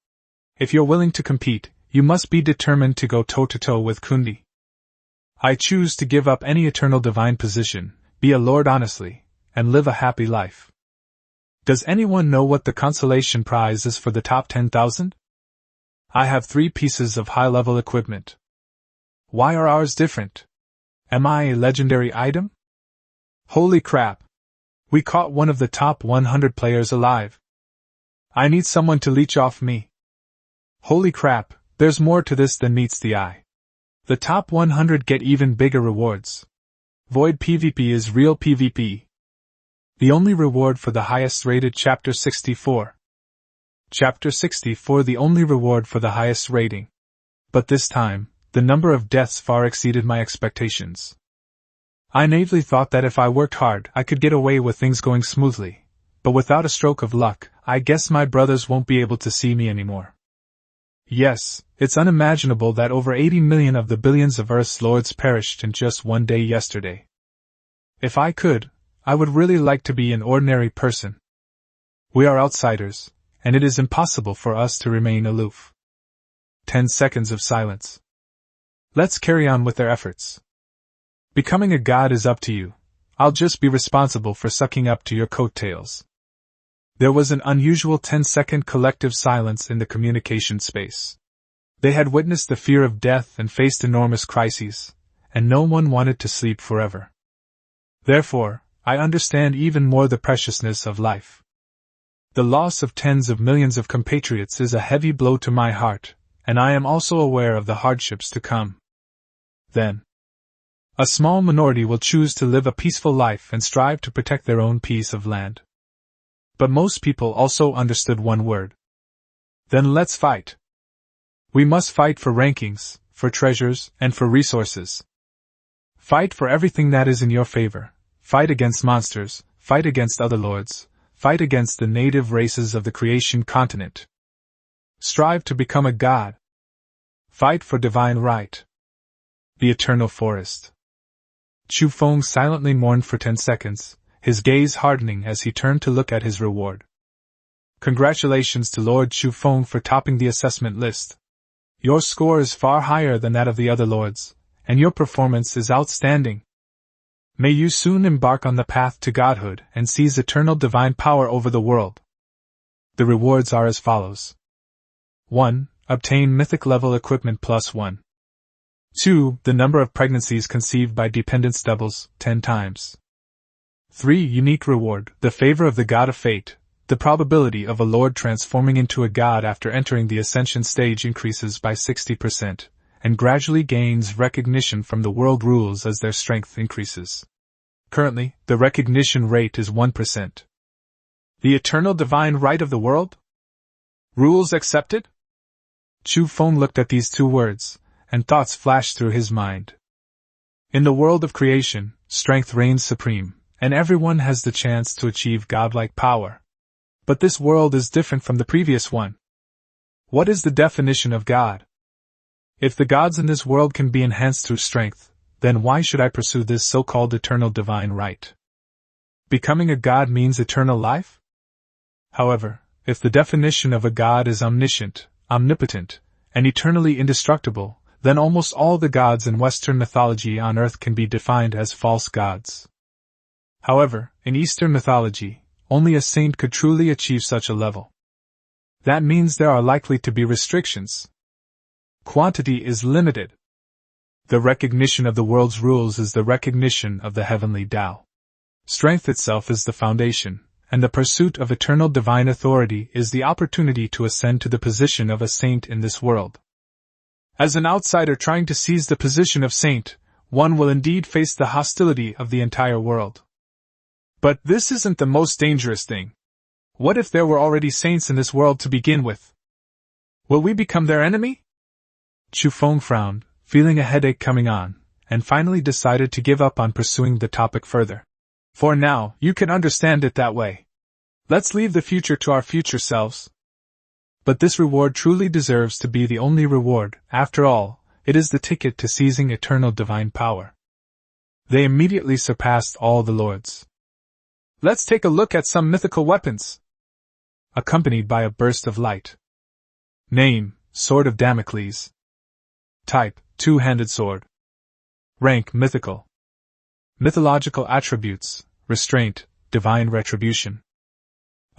If you're willing to compete, you must be determined to go toe-to-toe with Kundi. I choose to give up any eternal divine position, be a lord honestly, and live a happy life. Does anyone know what the consolation prize is for the top 10,000? I have 3 pieces of high-level equipment. Why are ours different? Am I a legendary item? Holy crap! We caught one of the top 100 players alive. I need someone to leech off me. Holy crap, there's more to this than meets the eye. The top 100 get even bigger rewards. Void PvP is real PvP. The only reward for the highest rated Chapter 64. Chapter 64, the only reward for the highest rating. But this time, the number of deaths far exceeded my expectations. I naively thought that if I worked hard, I could get away with things going smoothly, but without a stroke of luck, I guess my brothers won't be able to see me anymore. Yes, it's unimaginable that over 80 million of the billions of Earth's lords perished in just one day yesterday. If I could, I would really like to be an ordinary person. We are outsiders, and it is impossible for us to remain aloof. 10 seconds of silence. Let's carry on with their efforts. Becoming a god is up to you. I'll just be responsible for sucking up to your coattails. There was an unusual 10-second collective silence in the communication space. They had witnessed the fear of death and faced enormous crises, and no one wanted to sleep forever. Therefore, I understand even more the preciousness of life. The loss of tens of millions of compatriots is a heavy blow to my heart, and I am also aware of the hardships to come. Then, a small minority will choose to live a peaceful life and strive to protect their own piece of land. But most people also understood one word. Then let's fight. We must fight for rankings, for treasures, and for resources. Fight for everything that is in your favor. Fight against monsters, fight against other lords, fight against the native races of the creation continent. Strive to become a god. Fight for divine right. The eternal forest. Chu Feng silently mourned for 10 seconds, his gaze hardening as he turned to look at his reward. Congratulations to Lord Chu Feng for topping the assessment list. Your score is far higher than that of the other lords, and your performance is outstanding. May you soon embark on the path to godhood and seize eternal divine power over the world. The rewards are as follows. 1. Obtain mythic level equipment +1. 2. The number of pregnancies conceived by dependents doubles 10 times. 3. Unique reward, the favor of the god of fate. The probability of a lord transforming into a god after entering the ascension stage increases by 60%, and gradually gains recognition from the world rules as their strength increases. Currently, the recognition rate is 1%. The eternal divine right of the world? Rules accepted? Chu Feng looked at these two words, and thoughts flashed through his mind. In the world of creation, strength reigns supreme, and everyone has the chance to achieve godlike power. But this world is different from the previous one. What is the definition of God? If the gods in this world can be enhanced through strength, then why should I pursue this so-called eternal divine right? Becoming a god means eternal life? However, if the definition of a god is omniscient, omnipotent, and eternally indestructible, then almost all the gods in Western mythology on Earth can be defined as false gods. However, in Eastern mythology, only a saint could truly achieve such a level. That means there are likely to be restrictions. Quantity is limited. The recognition of the world's rules is the recognition of the heavenly Tao. Strength itself is the foundation, and the pursuit of eternal divine authority is the opportunity to ascend to the position of a saint in this world. As an outsider trying to seize the position of saint, one will indeed face the hostility of the entire world. But this isn't the most dangerous thing. What if there were already saints in this world to begin with? Will we become their enemy? Chu Feng frowned, feeling a headache coming on, and finally decided to give up on pursuing the topic further. For now, you can understand it that way. Let's leave the future to our future selves. But this reward truly deserves to be the only reward. After all, it is the ticket to seizing eternal divine power. They immediately surpassed all the lords. Let's take a look at some mythical weapons. Accompanied by a burst of light. Name, Sword of Damocles. Type, two-handed sword. Rank, mythical. Mythological attributes, restraint, divine retribution.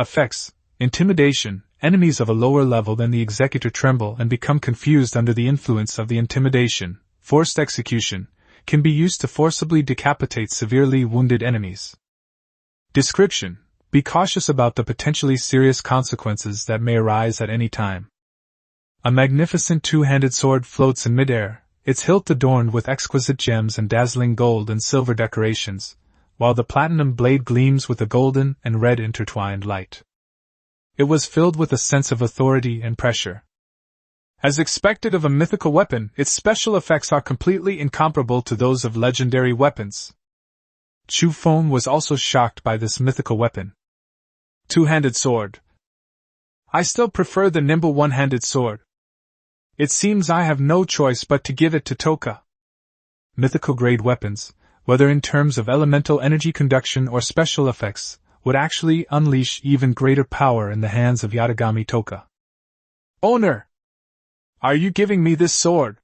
Effects, intimidation. Enemies of a lower level than the executor tremble and become confused under the influence of the intimidation. Forced execution, can be used to forcibly decapitate severely wounded enemies. Description, be cautious about the potentially serious consequences that may arise at any time. A magnificent two-handed sword floats in midair, its hilt adorned with exquisite gems and dazzling gold and silver decorations, while the platinum blade gleams with a golden and red intertwined light. It was filled with a sense of authority and pressure. As expected of a mythical weapon, its special effects are completely incomparable to those of legendary weapons. Chu Feng was also shocked by this mythical weapon. Two-handed sword. I still prefer the nimble one-handed sword. It seems I have no choice but to give it to Toka. Mythical grade weapons, whether in terms of elemental energy conduction or special effects, would actually unleash even greater power in the hands of Yatagami Toka. Owner! Are you giving me this sword?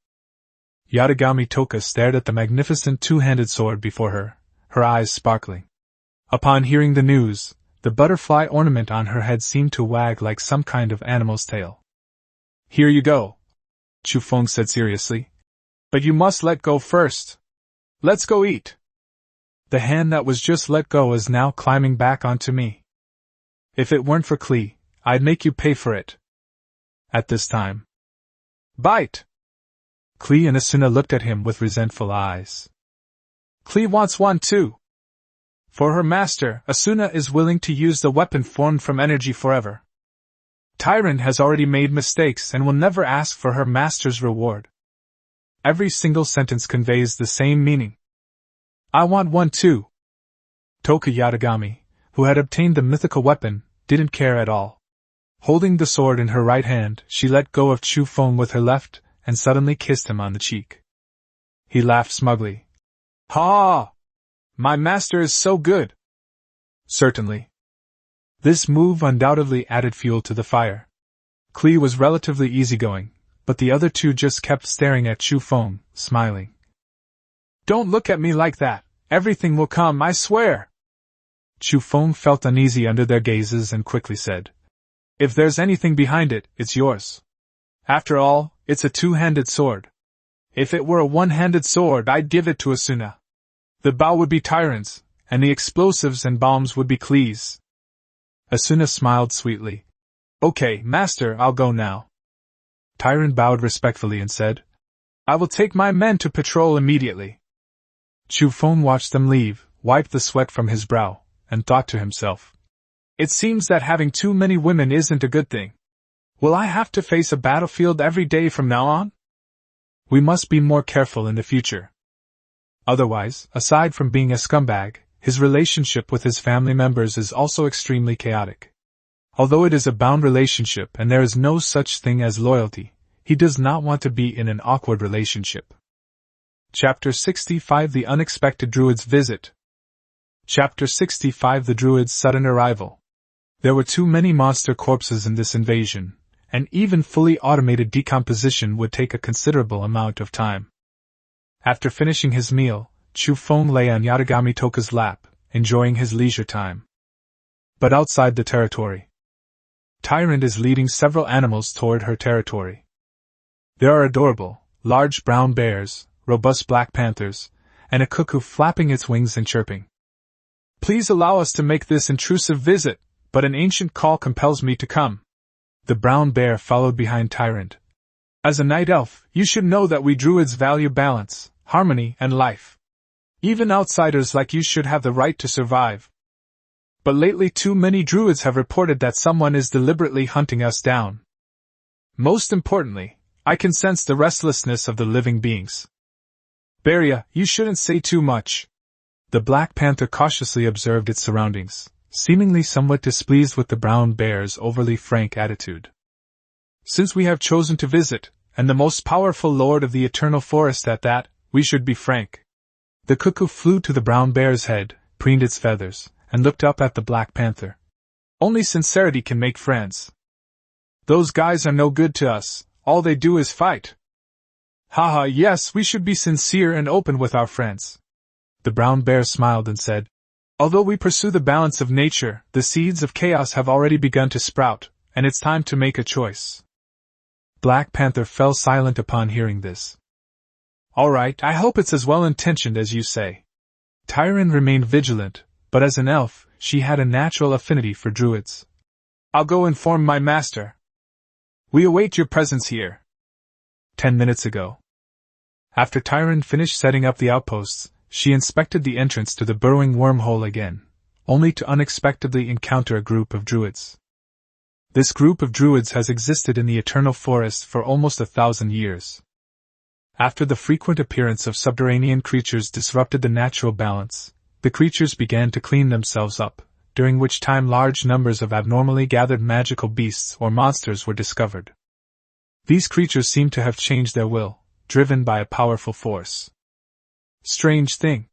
Yatagami Toka stared at the magnificent two-handed sword before her, her eyes sparkling. Upon hearing the news, the butterfly ornament on her head seemed to wag like some kind of animal's tail. Here you go, Chu Feng said seriously. But you must let go first. Let's go eat. The hand that was just let go is now climbing back onto me. If it weren't for Klee, I'd make you pay for it. At this time. Bite! Klee and Asuna looked at him with resentful eyes. Klee wants one too. For her master, Asuna is willing to use the weapon formed from energy forever. Tyrant has already made mistakes and will never ask for her master's reward. Every single sentence conveys the same meaning. I want one too. Toka Yatagami, who had obtained the mythical weapon, didn't care at all. Holding the sword in her right hand, she let go of Chu Feng with her left, and suddenly kissed him on the cheek. He laughed smugly. Ha! My master is so good! Certainly. This move undoubtedly added fuel to the fire. Klee was relatively easygoing, but the other two just kept staring at Chu Feng, smiling. Don't look at me like that, everything will come, I swear! Chu Feng felt uneasy under their gazes and quickly said, If there's anything behind it, it's yours. After all, it's a two-handed sword. If it were a one-handed sword, I'd give it to Asuna. The bow would be Tyron's, and the explosives and bombs would be Klee's. Asuna smiled sweetly. Okay, master, I'll go now. Tyron bowed respectfully and said, I will take my men to patrol immediately. Chu Feng watched them leave, wiped the sweat from his brow, and thought to himself, It seems that having too many women isn't a good thing. Will I have to face a battlefield every day from now on? We must be more careful in the future. Otherwise, aside from being a scumbag, his relationship with his family members is also extremely chaotic. Although it is a bound relationship and there is no such thing as loyalty, he does not want to be in an awkward relationship. Chapter 65 The Unexpected Druid's Visit. Chapter 65 The Druid's Sudden Arrival. There were too many monster corpses in this invasion, and even fully automated decomposition would take a considerable amount of time. After finishing his meal, Chu Feng lay on Yatagami Toka's lap, enjoying his leisure time. But outside the territory, Tyrant is leading several animals toward her territory. There are adorable, large brown bears, robust black panthers, and a cuckoo flapping its wings and chirping. Please allow us to make this intrusive visit, but an ancient call compels me to come. The brown bear followed behind Tyrant. As a night elf, you should know that we druids value balance, harmony, and life. Even outsiders like you should have the right to survive. But lately too many druids have reported that someone is deliberately hunting us down. Most importantly, I can sense the restlessness of the living beings. Beria, you shouldn't say too much. The black panther cautiously observed its surroundings, seemingly somewhat displeased with the brown bear's overly frank attitude. Since we have chosen to visit, and the most powerful lord of the eternal forest at that, we should be frank. The cuckoo flew to the brown bear's head, preened its feathers, and looked up at the black panther. Only sincerity can make friends. Those guys are no good to us, all they do is fight. Haha, yes, we should be sincere and open with our friends. The brown bear smiled and said, Although we pursue the balance of nature, the seeds of chaos have already begun to sprout, and it's time to make a choice. Black Panther fell silent upon hearing this. All right, I hope it's as well-intentioned as you say. Tyron remained vigilant, but as an elf, she had a natural affinity for druids. I'll go inform my master. We await your presence here. 10 minutes ago. After Tyron finished setting up the outposts, she inspected the entrance to the burrowing wormhole again, only to unexpectedly encounter a group of druids. This group of druids has existed in the Eternal Forest for almost 1,000 years. After the frequent appearance of subterranean creatures disrupted the natural balance, the creatures began to clean themselves up, during which time large numbers of abnormally gathered magical beasts or monsters were discovered. These creatures seemed to have changed their will, driven by a powerful force. Strange thing.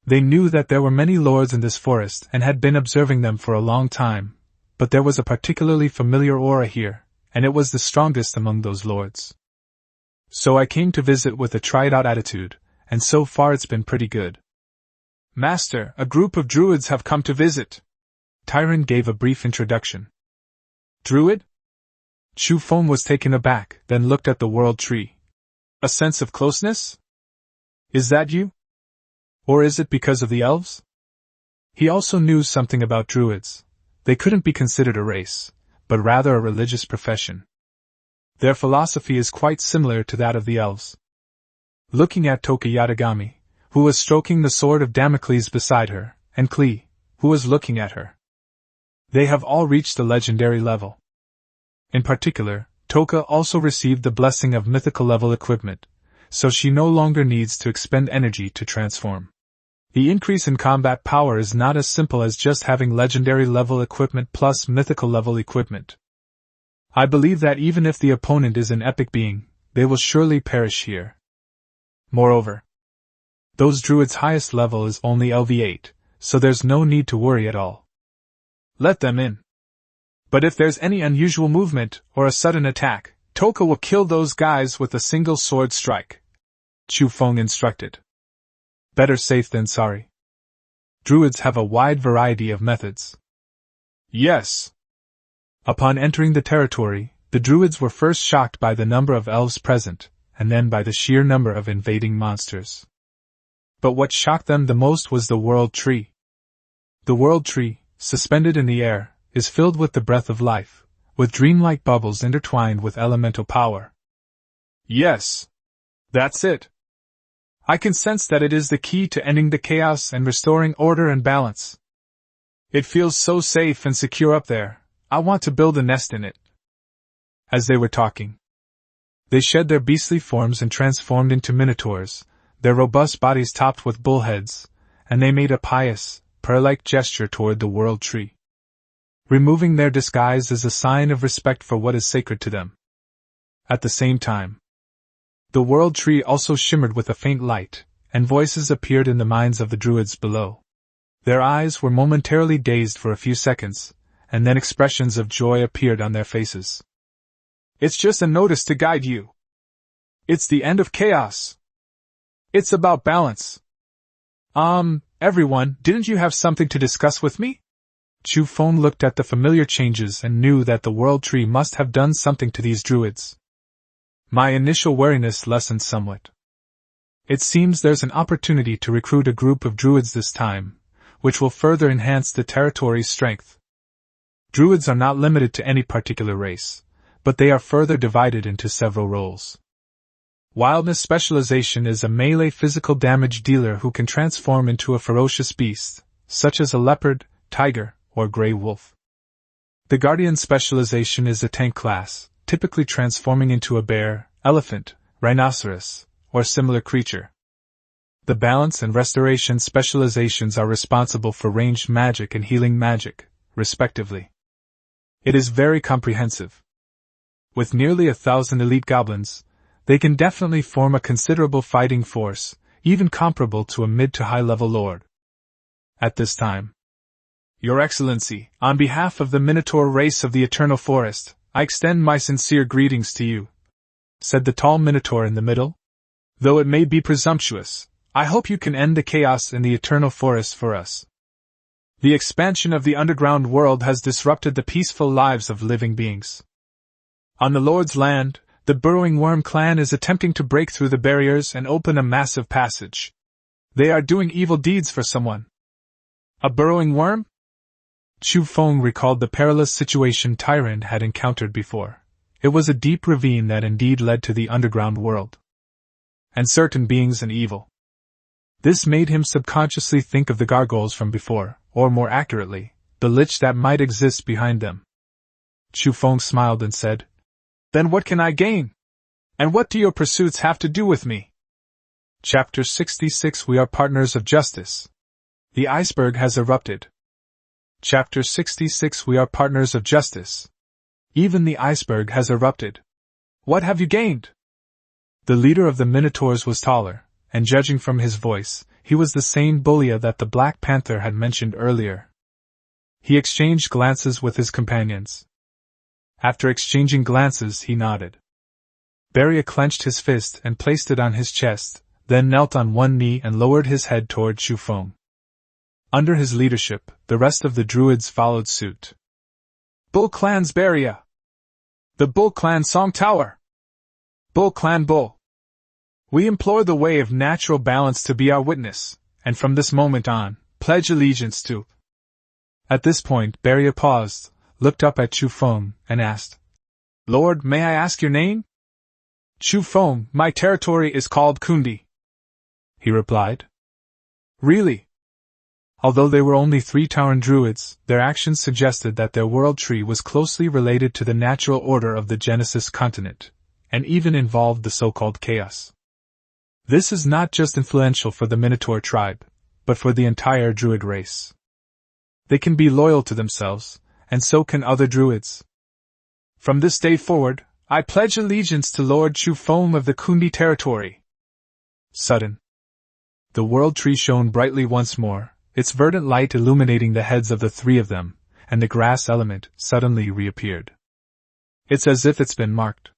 They knew that there were many lords in this forest and had been observing them for a long time, but there was a particularly familiar aura here, and it was the strongest among those lords. So I came to visit with a tried-out attitude, and so far it's been pretty good. Master, a group of druids have come to visit. Tyron gave a brief introduction. Druid? Chu Feng was taken aback, then looked at the world tree. A sense of closeness? Is that you? Or is it because of the elves? He also knew something about druids. They couldn't be considered a race, but rather a religious profession. Their philosophy is quite similar to that of the elves. Looking at Toka Yatagami, who was stroking the sword of Damocles beside her, and Klee, who was looking at her. They have all reached the legendary level. In particular, Toka also received the blessing of mythical level equipment, so she no longer needs to expend energy to transform. The increase in combat power is not as simple as just having legendary level equipment plus mythical level equipment. I believe that even if the opponent is an epic being, they will surely perish here. Moreover, those druids' highest level is only LV8, so there's no need to worry at all. let them in. But if there's any unusual movement or a sudden attack, Toka will kill those guys with a single sword strike, Chu Feng instructed. Better safe than sorry. Druids have a wide variety of methods. Yes. Upon entering the territory, the Druids were first shocked by the number of elves present, and then by the sheer number of invading monsters. But what shocked them the most was the World Tree. The World Tree, suspended in the air, is filled with the breath of life, with dreamlike bubbles intertwined with elemental power. Yes. That's it. I can sense that it is the key to ending the chaos and restoring order and balance. It feels so safe and secure up there, I want to build a nest in it. As they were talking, they shed their beastly forms and transformed into minotaurs, their robust bodies topped with bull heads, and they made a pious, prayer-like gesture toward the World Tree. Removing their disguise is a sign of respect for what is sacred to them. At the same time, the World Tree also shimmered with a faint light, and voices appeared in the minds of the Druids below. Their eyes were momentarily dazed for a few seconds, and then expressions of joy appeared on their faces. It's just a notice to guide you. It's the end of chaos. It's about balance. Everyone, didn't you have something to discuss with me? Chu Feng looked at the familiar changes and knew that the World Tree must have done something to these Druids. My initial wariness lessened somewhat. It seems there's an opportunity to recruit a group of Druids this time, which will further enhance the territory's strength. Druids are not limited to any particular race, but they are further divided into several roles. Wildness specialization is a melee physical damage dealer who can transform into a ferocious beast, such as a leopard, tiger, or gray wolf. The Guardian specialization is a tank class, typically transforming into a bear, elephant, rhinoceros, or similar creature. The Balance and Restoration specializations are responsible for ranged magic and healing magic, respectively. It is very comprehensive. With nearly 1,000 elite goblins, they can definitely form a considerable fighting force, even comparable to a mid to high level lord. At this time, Your Excellency, on behalf of the Minotaur race of the Eternal Forest, I extend my sincere greetings to you, said the tall Minotaur in the middle. Though it may be presumptuous, I hope you can end the chaos in the Eternal Forest for us. The expansion of the underground world has disrupted the peaceful lives of living beings. On the Lord's land, the Burrowing Worm clan is attempting to break through the barriers and open a massive passage. They are doing evil deeds for someone. A burrowing worm? Chu Feng recalled the perilous situation Tyrant had encountered before. It was a deep ravine that indeed led to the underground world. And certain beings and evil. This made him subconsciously think of the gargoyles from before, or more accurately, the lich that might exist behind them. Chu Feng smiled and said, Then what can I gain? And what do your pursuits have to do with me? Chapter 66 We are partners of justice. The iceberg has erupted. Chapter 66 We are partners of justice. Even the iceberg has erupted. What have you gained? The leader of the Minotaurs was taller, and judging from his voice, he was the same Bullia that the Black Panther had mentioned earlier. He exchanged glances with his companions. After exchanging glances, he nodded. Beria clenched his fist and placed it on his chest, then knelt on one knee and lowered his head toward Chu Feng. Under his leadership, the rest of the Druids followed suit. Bull Clan's Beria! The Bull Clan Song Tower! Bull Clan Bull! We implore the way of natural balance to be our witness, and from this moment on, pledge allegiance to. At this point, Beria paused, looked up at Chu Feng, and asked, Lord, may I ask your name? Chu Feng, my territory is called Kundi. He replied. Really? Although they were only 3 Tauren Druids, their actions suggested that their world tree was closely related to the natural order of the Genesis continent, and even involved the so-called chaos. This is not just influential for the Minotaur tribe, but for the entire Druid race. They can be loyal to themselves, and so can other Druids. From this day forward, I pledge allegiance to Lord Chu Feng of the Kundi territory. Sudden. The world tree shone brightly once more, its verdant light illuminating the heads of the 3 of them, and the grass element suddenly reappeared. It's as if it's been marked.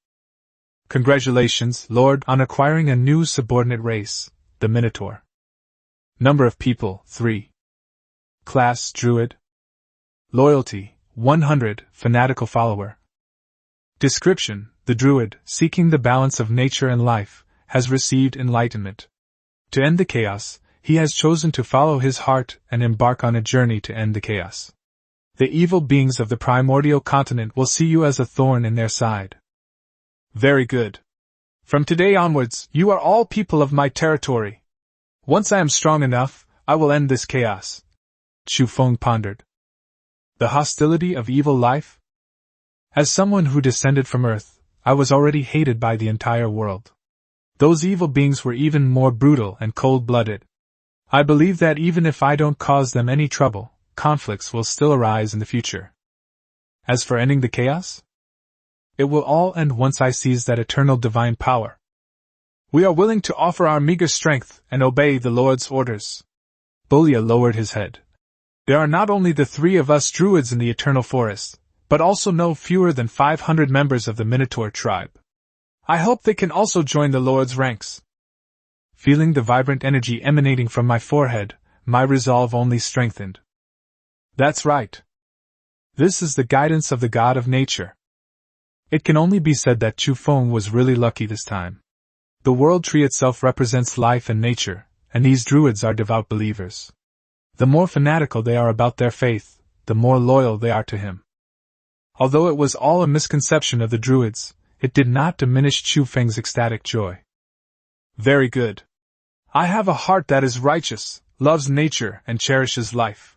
Congratulations, Lord, on acquiring a new subordinate race, the Minotaur. Number of people, 3. Class, Druid. Loyalty, 100, fanatical follower. Description: the Druid, seeking the balance of nature and life, has received enlightenment. To end the chaos, he has chosen to follow his heart and embark on a journey to end the chaos. The evil beings of the primordial continent will see you as a thorn in their side. Very good. From today onwards, you are all people of my territory. Once I am strong enough, I will end this chaos. Chu Feng pondered. The hostility of evil life? As someone who descended from Earth, I was already hated by the entire world. Those evil beings were even more brutal and cold-blooded. I believe that even if I don't cause them any trouble, conflicts will still arise in the future. As for ending the chaos? It will all end once I seize that eternal divine power. We are willing to offer our meager strength and obey the Lord's orders. Bulya lowered his head. There are not only the 3 of us druids in the eternal forest, but also no fewer than 500 members of the Minotaur tribe. I hope they can also join the Lord's ranks. Feeling the vibrant energy emanating from my forehead, my resolve only strengthened. That's right. This is the guidance of the god of nature. It can only be said that Chu Feng was really lucky this time. The world tree itself represents life and nature, and these druids are devout believers. The more fanatical they are about their faith, the more loyal they are to him. Although it was all a misconception of the druids, it did not diminish Chu Feng's ecstatic joy. Very good. I have a heart that is righteous, loves nature, and cherishes life.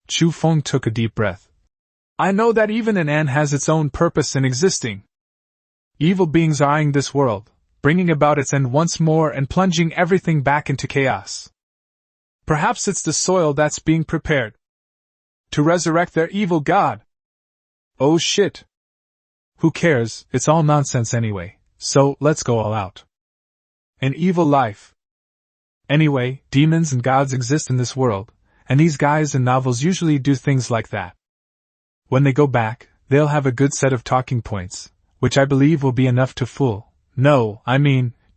Chu Feng took a deep breath. I know that even an ant has its own purpose in existing. Evil beings are eyeing this world, bringing about its end once more and plunging everything back into chaos. Perhaps it's the soil that's being prepared to resurrect their evil god. Oh shit. Who cares, it's all nonsense anyway, so let's go all out. An evil life. Anyway, demons and gods exist in this world, and these guys in novels usually do things like that. When they go back, they'll have a good set of talking points, which I believe will be enough to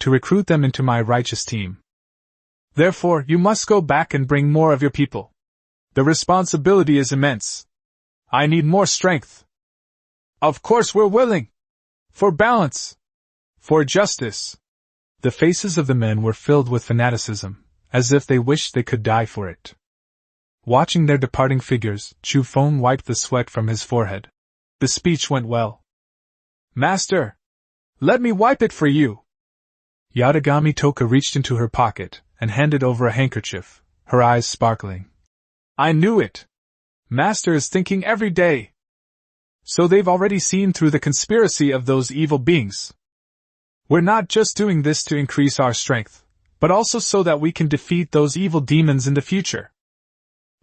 to recruit them into my righteous team. Therefore, you must go back and bring more of your people. The responsibility is immense. I need more strength. Of course we're willing. For balance. For justice. The faces of the men were filled with fanaticism, as if they wished they could die for it. Watching their departing figures, Chu Feng wiped the sweat from his forehead. The speech went well. Master! Let me wipe it for you! Yatagami Toka reached into her pocket and handed over a handkerchief, her eyes sparkling. I knew it! Master is thinking every day. So they've already seen through the conspiracy of those evil beings. We're not just doing this to increase our strength, but also so that we can defeat those evil demons in the future.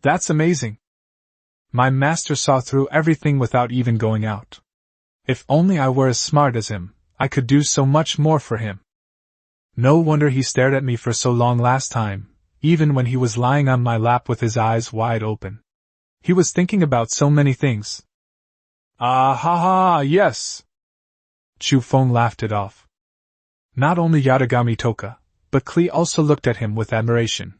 That's amazing. My master saw through everything without even going out. If only I were as smart as him, I could do so much more for him. No wonder he stared at me for so long last time, even when he was lying on my lap with his eyes wide open. He was thinking about so many things. Ah ha ha, yes! Chu Feng laughed it off. Not only Yatagami Toka, but Klee also looked at him with admiration.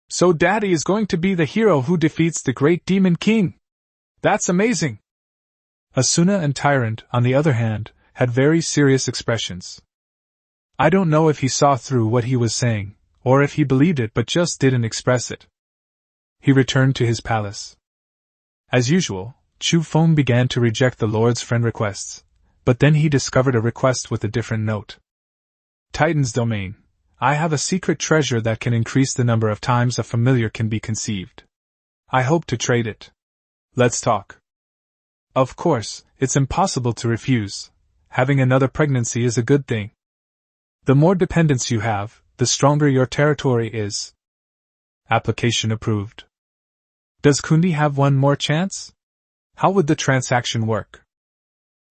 So Daddy is going to be the hero who defeats the great demon king! That's amazing! Asuna and Tyrant, on the other hand, had very serious expressions. I don't know if he saw through what he was saying, or if he believed it but just didn't express it. He returned to his palace. As usual, Chu Feng began to reject the Lord's friend requests, but then he discovered a request with a different note. Titan's domain. I have a secret treasure that can increase the number of times a familiar can be conceived. I hope to trade it. Let's talk. Of course, it's impossible to refuse. Having another pregnancy is a good thing. The more dependents you have, the stronger your territory is. Application approved. Does Kundi have one more chance? How would the transaction work?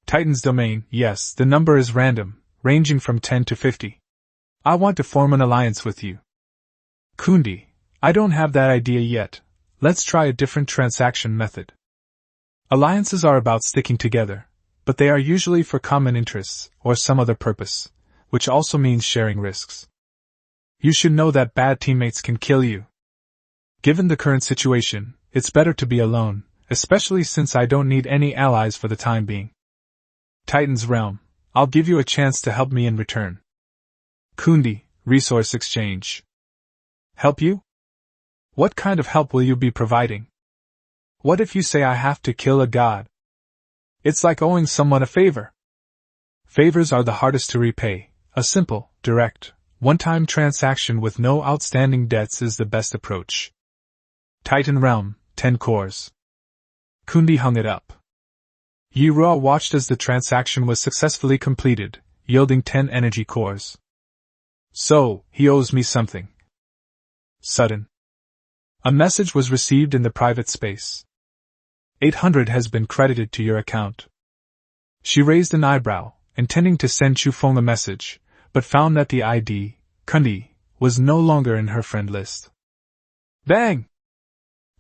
Titan's domain, yes, the number is random, ranging from 10 to 50. I want to form an alliance with you. Kundi, I don't have that idea yet. Let's try a different transaction method. Alliances are about sticking together, but they are usually for common interests or some other purpose, which also means sharing risks. You should know that bad teammates can kill you. Given the current situation, it's better to be alone, especially since I don't need any allies for the time being. Titan's Realm, I'll give you a chance to help me in return. Kundi, Resource Exchange. Help you? What kind of help will you be providing? What if you say I have to kill a god? It's like owing someone a favor. Favors are the hardest to repay. A simple, direct, one-time transaction with no outstanding debts is the best approach. Titan Realm, 10 cores. Kundi hung it up. Yi-Ra watched as the transaction was successfully completed, yielding 10 energy cores. So, he owes me something. Sudden. A message was received in the private space. 800 has been credited to your account. She raised an eyebrow, intending to send Chufeng a message, but found that the ID, Kundi, was no longer in her friend list. Bang!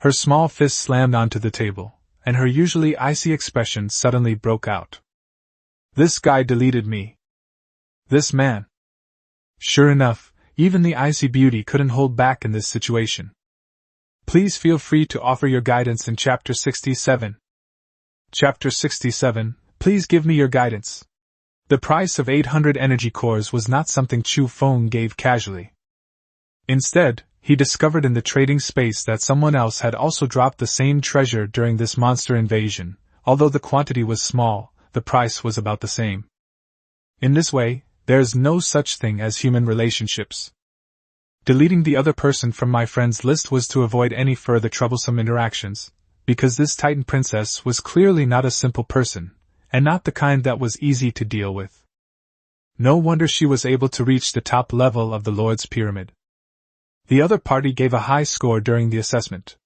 Her small fist slammed onto the table, and her usually icy expression suddenly broke out. This guy deleted me. This man. Sure enough, even the icy beauty couldn't hold back in this situation. Please feel free to offer your guidance in Chapter 67. Chapter 67, please give me your guidance. The price of 800 energy cores was not something Chufeng gave casually. Instead, he discovered in the trading space that someone else had also dropped the same treasure during this monster invasion. Although the quantity was small, the price was about the same. In this way, there's no such thing as human relationships. Deleting the other person from my friends list was to avoid any further troublesome interactions, because this Titan princess was clearly not a simple person, and not the kind that was easy to deal with. No wonder she was able to reach the top level of the Lord's Pyramid. The other party gave a high score during the assessment.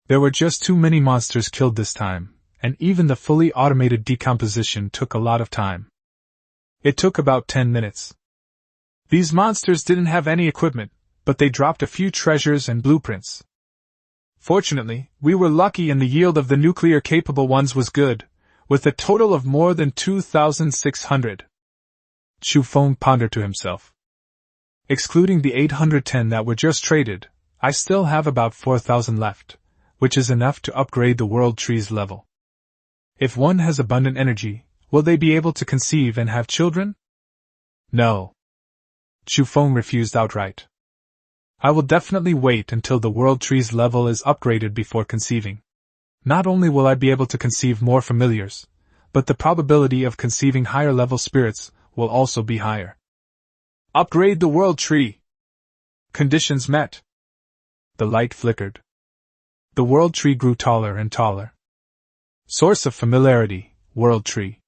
There were just too many monsters killed this time, and even the fully automated decomposition took a lot of time. It took about 10 minutes. These monsters didn't have any equipment, but they dropped a few treasures and blueprints. Fortunately, we were lucky and the yield of the nuclear-capable ones was good, with a total of more than 2,600. Chufeng pondered to himself. Excluding the 810 that were just traded, I still have about 4,000 left, which is enough to upgrade the world tree's level. If one has abundant energy, will they be able to conceive and have children? No. Chufeng refused outright. I will definitely wait until the world tree's level is upgraded before conceiving. Not only will I be able to conceive more familiars, but the probability of conceiving higher level spirits will also be higher. Upgrade the world tree. Conditions met. The light flickered. The world tree grew taller and taller. Source of familiarity, world tree.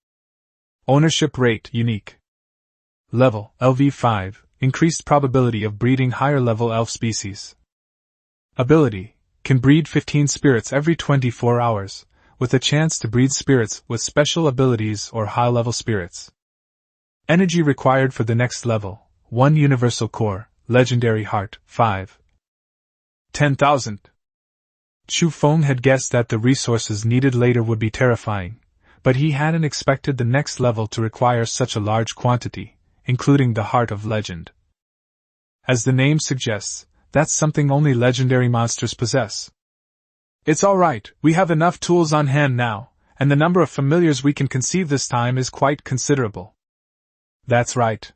Ownership rate, unique. Level, LV5, increased probability of breeding higher level elf species. Ability, can breed 15 spirits every 24 hours, with a chance to breed spirits with special abilities or high-level spirits. Energy required for the next level, 1 universal core, legendary heart, 5. 10,000. Chufeng had guessed that the resources needed later would be terrifying, but he hadn't expected the next level to require such a large quantity, including the Heart of Legend. As the name suggests, that's something only legendary monsters possess. It's alright, we have enough tools on hand now, and the number of familiars we can conceive this time is quite considerable. That's right.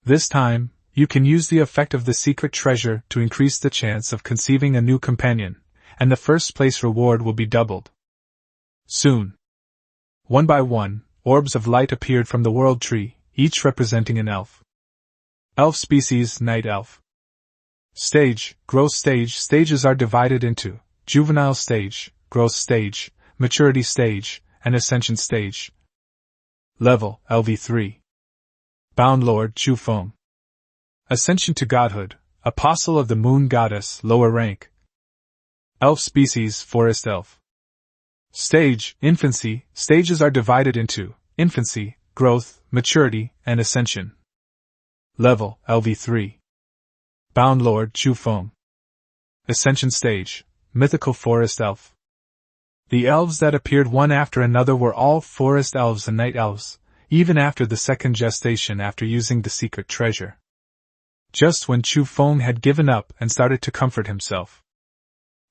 This time, you can use the effect of the secret treasure to increase the chance of conceiving a new companion, and the first place reward will be doubled. Soon. One by one, orbs of light appeared from the world tree, each representing an elf. Elf species, Night Elf. Stage, growth stage. Stages are divided into juvenile stage, growth stage, maturity stage, and ascension stage. Level, LV3. Bound Lord Chufeng. Ascension to Godhood, Apostle of the Moon Goddess, lower rank. Elf species, Forest Elf. Stage, Infancy. Stages are divided into Infancy, Growth, Maturity, and Ascension. Level, LV3. Bound Lord Chufeng. Ascension Stage, Mythical Forest Elf. The elves that appeared one after another were all forest elves and night elves, even after the second gestation after using the secret treasure. Just when Chu Feng had given up and started to comfort himself,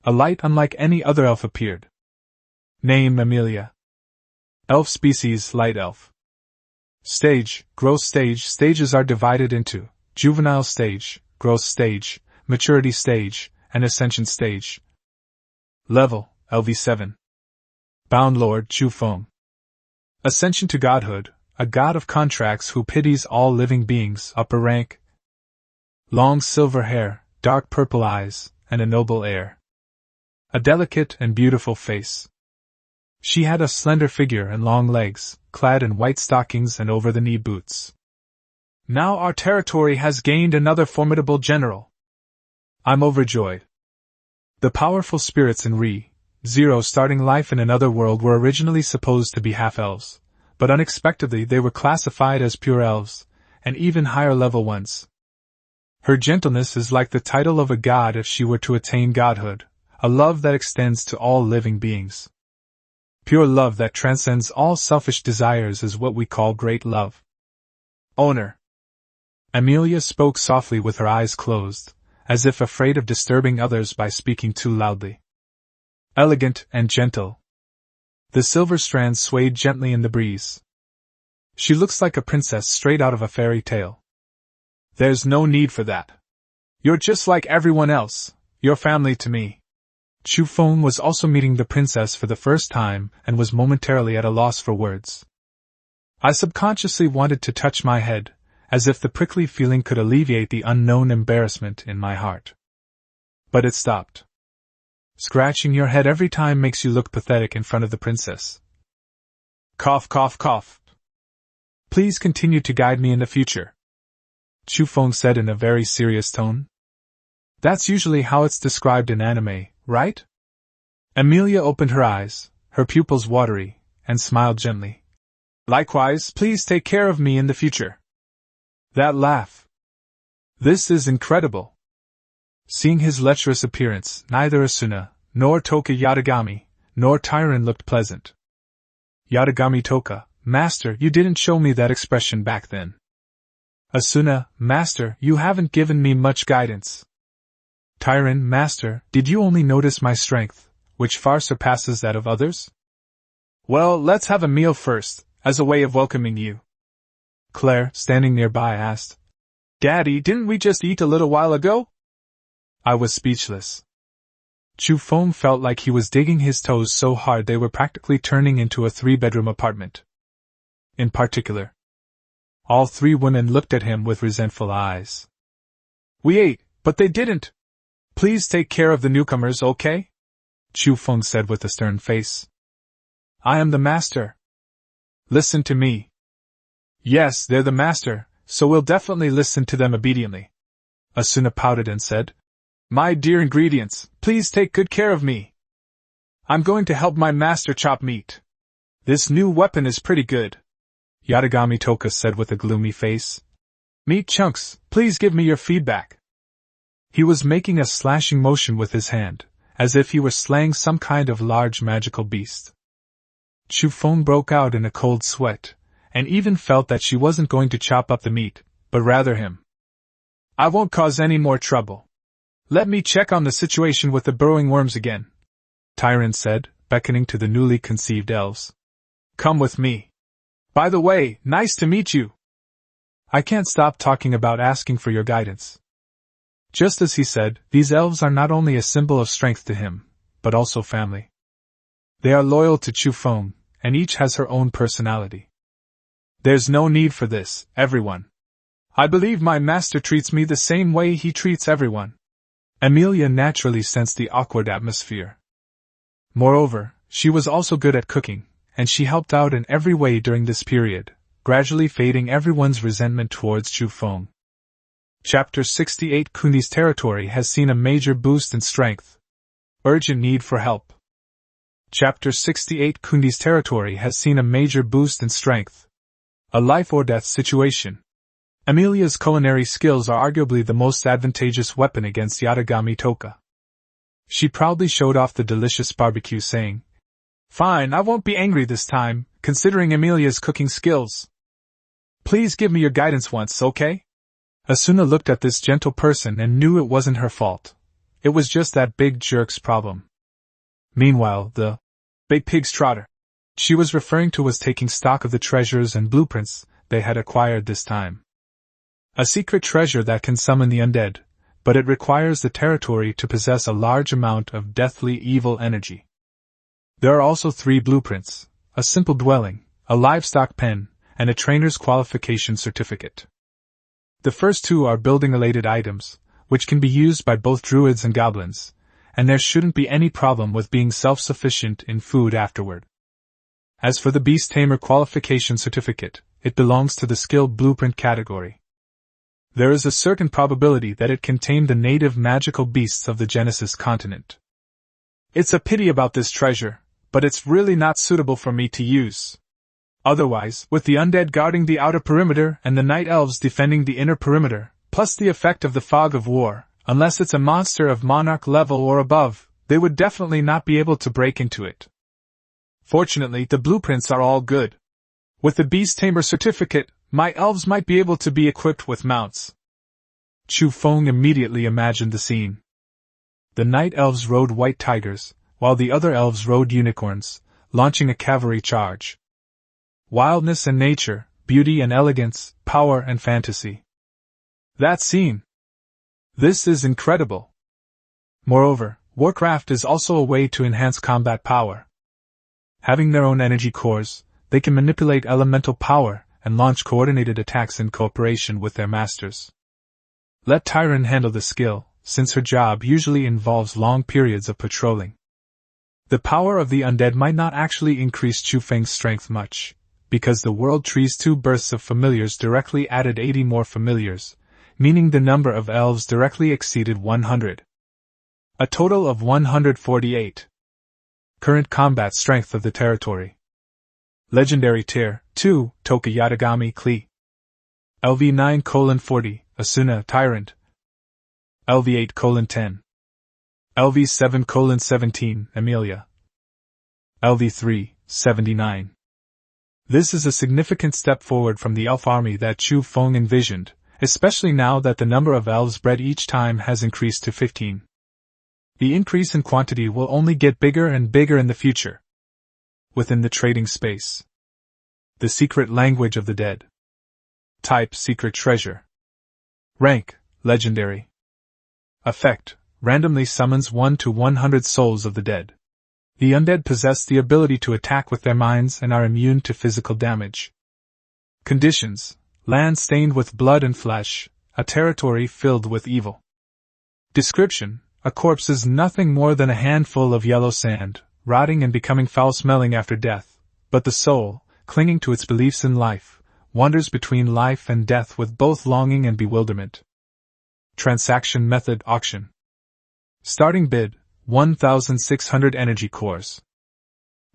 a light unlike any other elf appeared. Name Amelia. Elf species Light Elf. Stage, growth stage. Stages are divided into juvenile stage, growth stage, maturity stage, and ascension stage. Level, LV7. Bound Lord Chu Feng. Ascension to godhood, a god of contracts who pities all living beings. Upper rank. Long silver hair, dark purple eyes, and a noble air. A delicate and beautiful face. She had a slender figure and long legs, clad in white stockings and over-the-knee boots. Now our territory has gained another formidable general. I'm overjoyed. The powerful spirits in Re-Zero starting life in another world were originally supposed to be half-elves, but unexpectedly they were classified as pure elves, and even higher-level ones. Her gentleness is like the title of a god if she were to attain godhood, a love that extends to all living beings. Pure love that transcends all selfish desires is what we call great love. Owner. Amelia spoke softly with her eyes closed, as if afraid of disturbing others by speaking too loudly. Elegant and gentle. The silver strands swayed gently in the breeze. She looks like a princess straight out of a fairy tale. There's no need for that. You're just like everyone else, you're family to me. Chu Feng was also meeting the princess for the first time and was momentarily at a loss for words. I subconsciously wanted to touch my head, as if the prickly feeling could alleviate the unknown embarrassment in my heart. But it stopped. Scratching your head every time makes you look pathetic in front of the princess. Cough, cough, cough. Please continue to guide me in the future, Chu Feng said in a very serious tone. That's usually how it's described in anime, right? Amelia opened her eyes, her pupils watery, and smiled gently. Likewise, please take care of me in the future. That laugh. This is incredible. Seeing his lecherous appearance, neither Asuna, nor Toka Yatagami, nor Tyron looked pleasant. Yatagami Toka, Master, you didn't show me that expression back then. Asuna, Master, you haven't given me much guidance. Tyron, Master, did you only notice my strength, which far surpasses that of others? Well, let's have a meal first, as a way of welcoming you. Claire, standing nearby, asked. Daddy, didn't we just eat a little while ago? I was speechless. Chu Feng felt like he was digging his toes so hard they were practically turning into a 3-bedroom apartment. In particular, all 3 women looked at him with resentful eyes. We ate, but they didn't. Please take care of the newcomers, okay? Chu Feng said with a stern face. I am the master. Listen to me. Yes, they're the master, so we'll definitely listen to them obediently. Asuna pouted and said, My dear ingredients, please take good care of me. I'm going to help my master chop meat. This new weapon is pretty good. Yatagami Toka said with a gloomy face. Meat chunks, please give me your feedback. He was making a slashing motion with his hand, as if he were slaying some kind of large magical beast. Chu Feng broke out in a cold sweat, and even felt that she wasn't going to chop up the meat, but rather him. I won't cause any more trouble. Let me check on the situation with the burrowing worms again, Tyron said, beckoning to the newly conceived elves. Come with me. By the way, nice to meet you. I can't stop talking about asking for your guidance. Just as he said, these elves are not only a symbol of strength to him, but also family. They are loyal to Chu Feng, and each has her own personality. There's no need for this, everyone. I believe my master treats me the same way he treats everyone. Amelia naturally sensed the awkward atmosphere. Moreover, she was also good at cooking, and she helped out in every way during this period, gradually fading everyone's resentment towards Chu Feng. Chapter 68 Kundi's territory has seen a major boost in strength. Urgent need for help. Chapter 68 Kundi's territory has seen a major boost in strength. A life or death situation. Amelia's culinary skills are arguably the most advantageous weapon against Yatagami Toka. She proudly showed off the delicious barbecue, saying, Fine, I won't be angry this time, considering Amelia's cooking skills. Please give me your guidance once, okay? Asuna looked at this gentle person and knew it wasn't her fault. It was just that big jerk's problem. Meanwhile, the big pig's trotter she was referring to was taking stock of the treasures and blueprints they had acquired this time. A secret treasure that can summon the undead, but it requires the territory to possess a large amount of deathly evil energy. There are also 3 blueprints: a simple dwelling, a livestock pen, and a trainer's qualification certificate. The first 2 are building-related items, which can be used by both druids and goblins, and there shouldn't be any problem with being self-sufficient in food afterward. As for the Beast Tamer qualification certificate, it belongs to the skilled blueprint category. There is a certain probability that it can tame the native magical beasts of the Genesis continent. It's a pity about this treasure, but it's really not suitable for me to use. Otherwise, with the undead guarding the outer perimeter and the night elves defending the inner perimeter, plus the effect of the fog of war, unless it's a monster of monarch level or above, they would definitely not be able to break into it. Fortunately, the blueprints are all good. With the Beast Tamer certificate, my elves might be able to be equipped with mounts. Chu Feng immediately imagined the scene. The night elves rode white tigers, while the other elves rode unicorns, launching a cavalry charge. Wildness and nature, beauty and elegance, power and fantasy. That scene! This is incredible. Moreover, Warcraft is also a way to enhance combat power. Having their own energy cores, they can manipulate elemental power and launch coordinated attacks in cooperation with their masters. Let Tyron handle the skill, since her job usually involves long periods of patrolling. The power of the undead might not actually increase Chu Feng's strength much, because the World Tree's 2 bursts of familiars directly added 80 more familiars, meaning the number of elves directly exceeded 100. A total of 148. Current combat strength of the territory. Legendary Tier 2, Toka Yatagami Klee. LV 9:40, Asuna Tyrant. LV 8:10. LV 7:17, Amelia. LV 3:79. This is a significant step forward from the elf army that Chu Feng envisioned, especially now that the number of elves bred each time has increased to 15. The increase in quantity will only get bigger and bigger in the future. Within the trading space. The secret language of the dead. Type: secret treasure. Rank: legendary. Effect: randomly summons 1 to 100 souls of the dead. The undead possess the ability to attack with their minds and are immune to physical damage. Conditions: land stained with blood and flesh, a territory filled with evil. Description: a corpse is nothing more than a handful of yellow sand, rotting and becoming foul-smelling after death, but the soul, clinging to its beliefs in life, wanders between life and death with both longing and bewilderment. Transaction method: auction. Starting bid: 1,600 energy cores.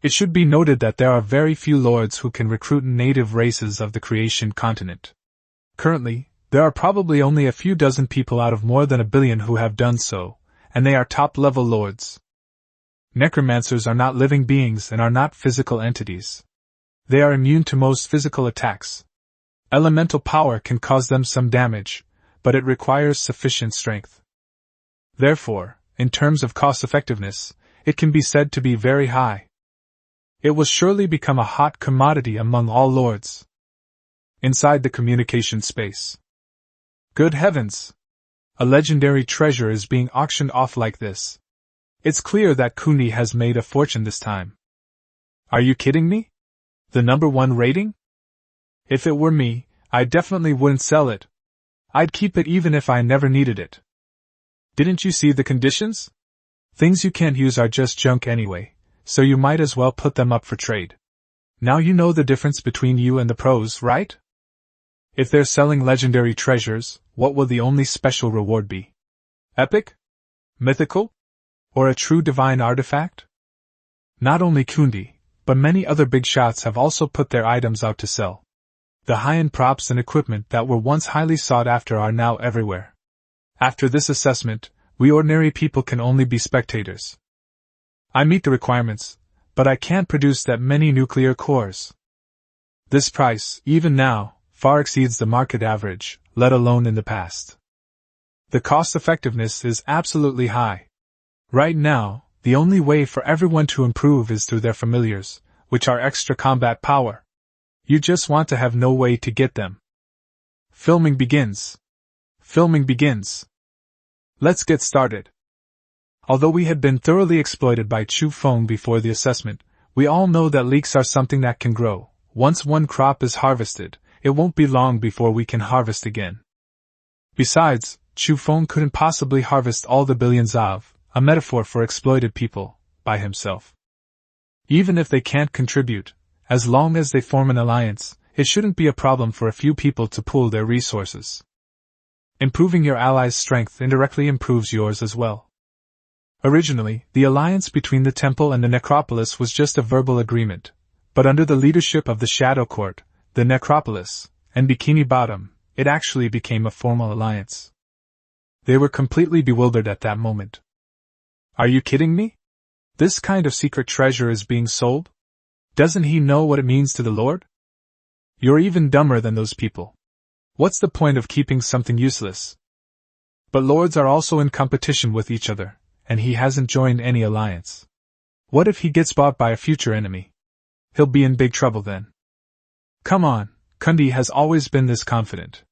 It should be noted that there are very few lords who can recruit native races of the creation continent. Currently, there are probably only a few dozen people out of more than 1 billion who have done so, and they are top-level lords. Necromancers are not living beings and are not physical entities. They are immune to most physical attacks. Elemental power can cause them some damage, but it requires sufficient strength. Therefore, in terms of cost-effectiveness, it can be said to be very high. It will surely become a hot commodity among all lords. Inside the communication space. Good heavens! A legendary treasure is being auctioned off like this. It's clear that Kundi has made a fortune this time. Are you kidding me? The number 1 rating? If it were me, I definitely wouldn't sell it. I'd keep it even if I never needed it. Didn't you see the conditions? Things you can't use are just junk anyway, so you might as well put them up for trade. Now you know the difference between you and the pros, right? If they're selling legendary treasures, what will the only special reward be? Epic? Mythical? Or a true divine artifact? Not only Kundi, but many other big shots have also put their items out to sell. The high-end props and equipment that were once highly sought after are now everywhere. After this assessment, we ordinary people can only be spectators. I meet the requirements, but I can't produce that many nuclear cores. This price, even now, far exceeds the market average, let alone in the past. The cost-effectiveness is absolutely high. Right now, the only way for everyone to improve is through their familiars, which are extra combat power. You just want to have no way to get them. Filming begins. Filming begins. Let's get started. Although we had been thoroughly exploited by Chu Feng before the assessment, we all know that leeks are something that can grow. Once one crop is harvested, it won't be long before we can harvest again. Besides, Chu Feng couldn't possibly harvest all the billions of, a metaphor for exploited people, by himself. Even if they can't contribute, as long as they form an alliance, it shouldn't be a problem for a few people to pool their resources. Improving your allies' strength indirectly improves yours as well. Originally, the alliance between the temple and the necropolis was just a verbal agreement, but under the leadership of the Shadow Court, the necropolis, and Bikini Bottom, it actually became a formal alliance. They were completely bewildered at that moment. Are you kidding me? This kind of secret treasure is being sold? Doesn't he know what it means to the Lord? You're even dumber than those people. What's the point of keeping something useless? But lords are also in competition with each other, and he hasn't joined any alliance. What if he gets bought by a future enemy? He'll be in big trouble then. Come on, Kundi has always been this confident.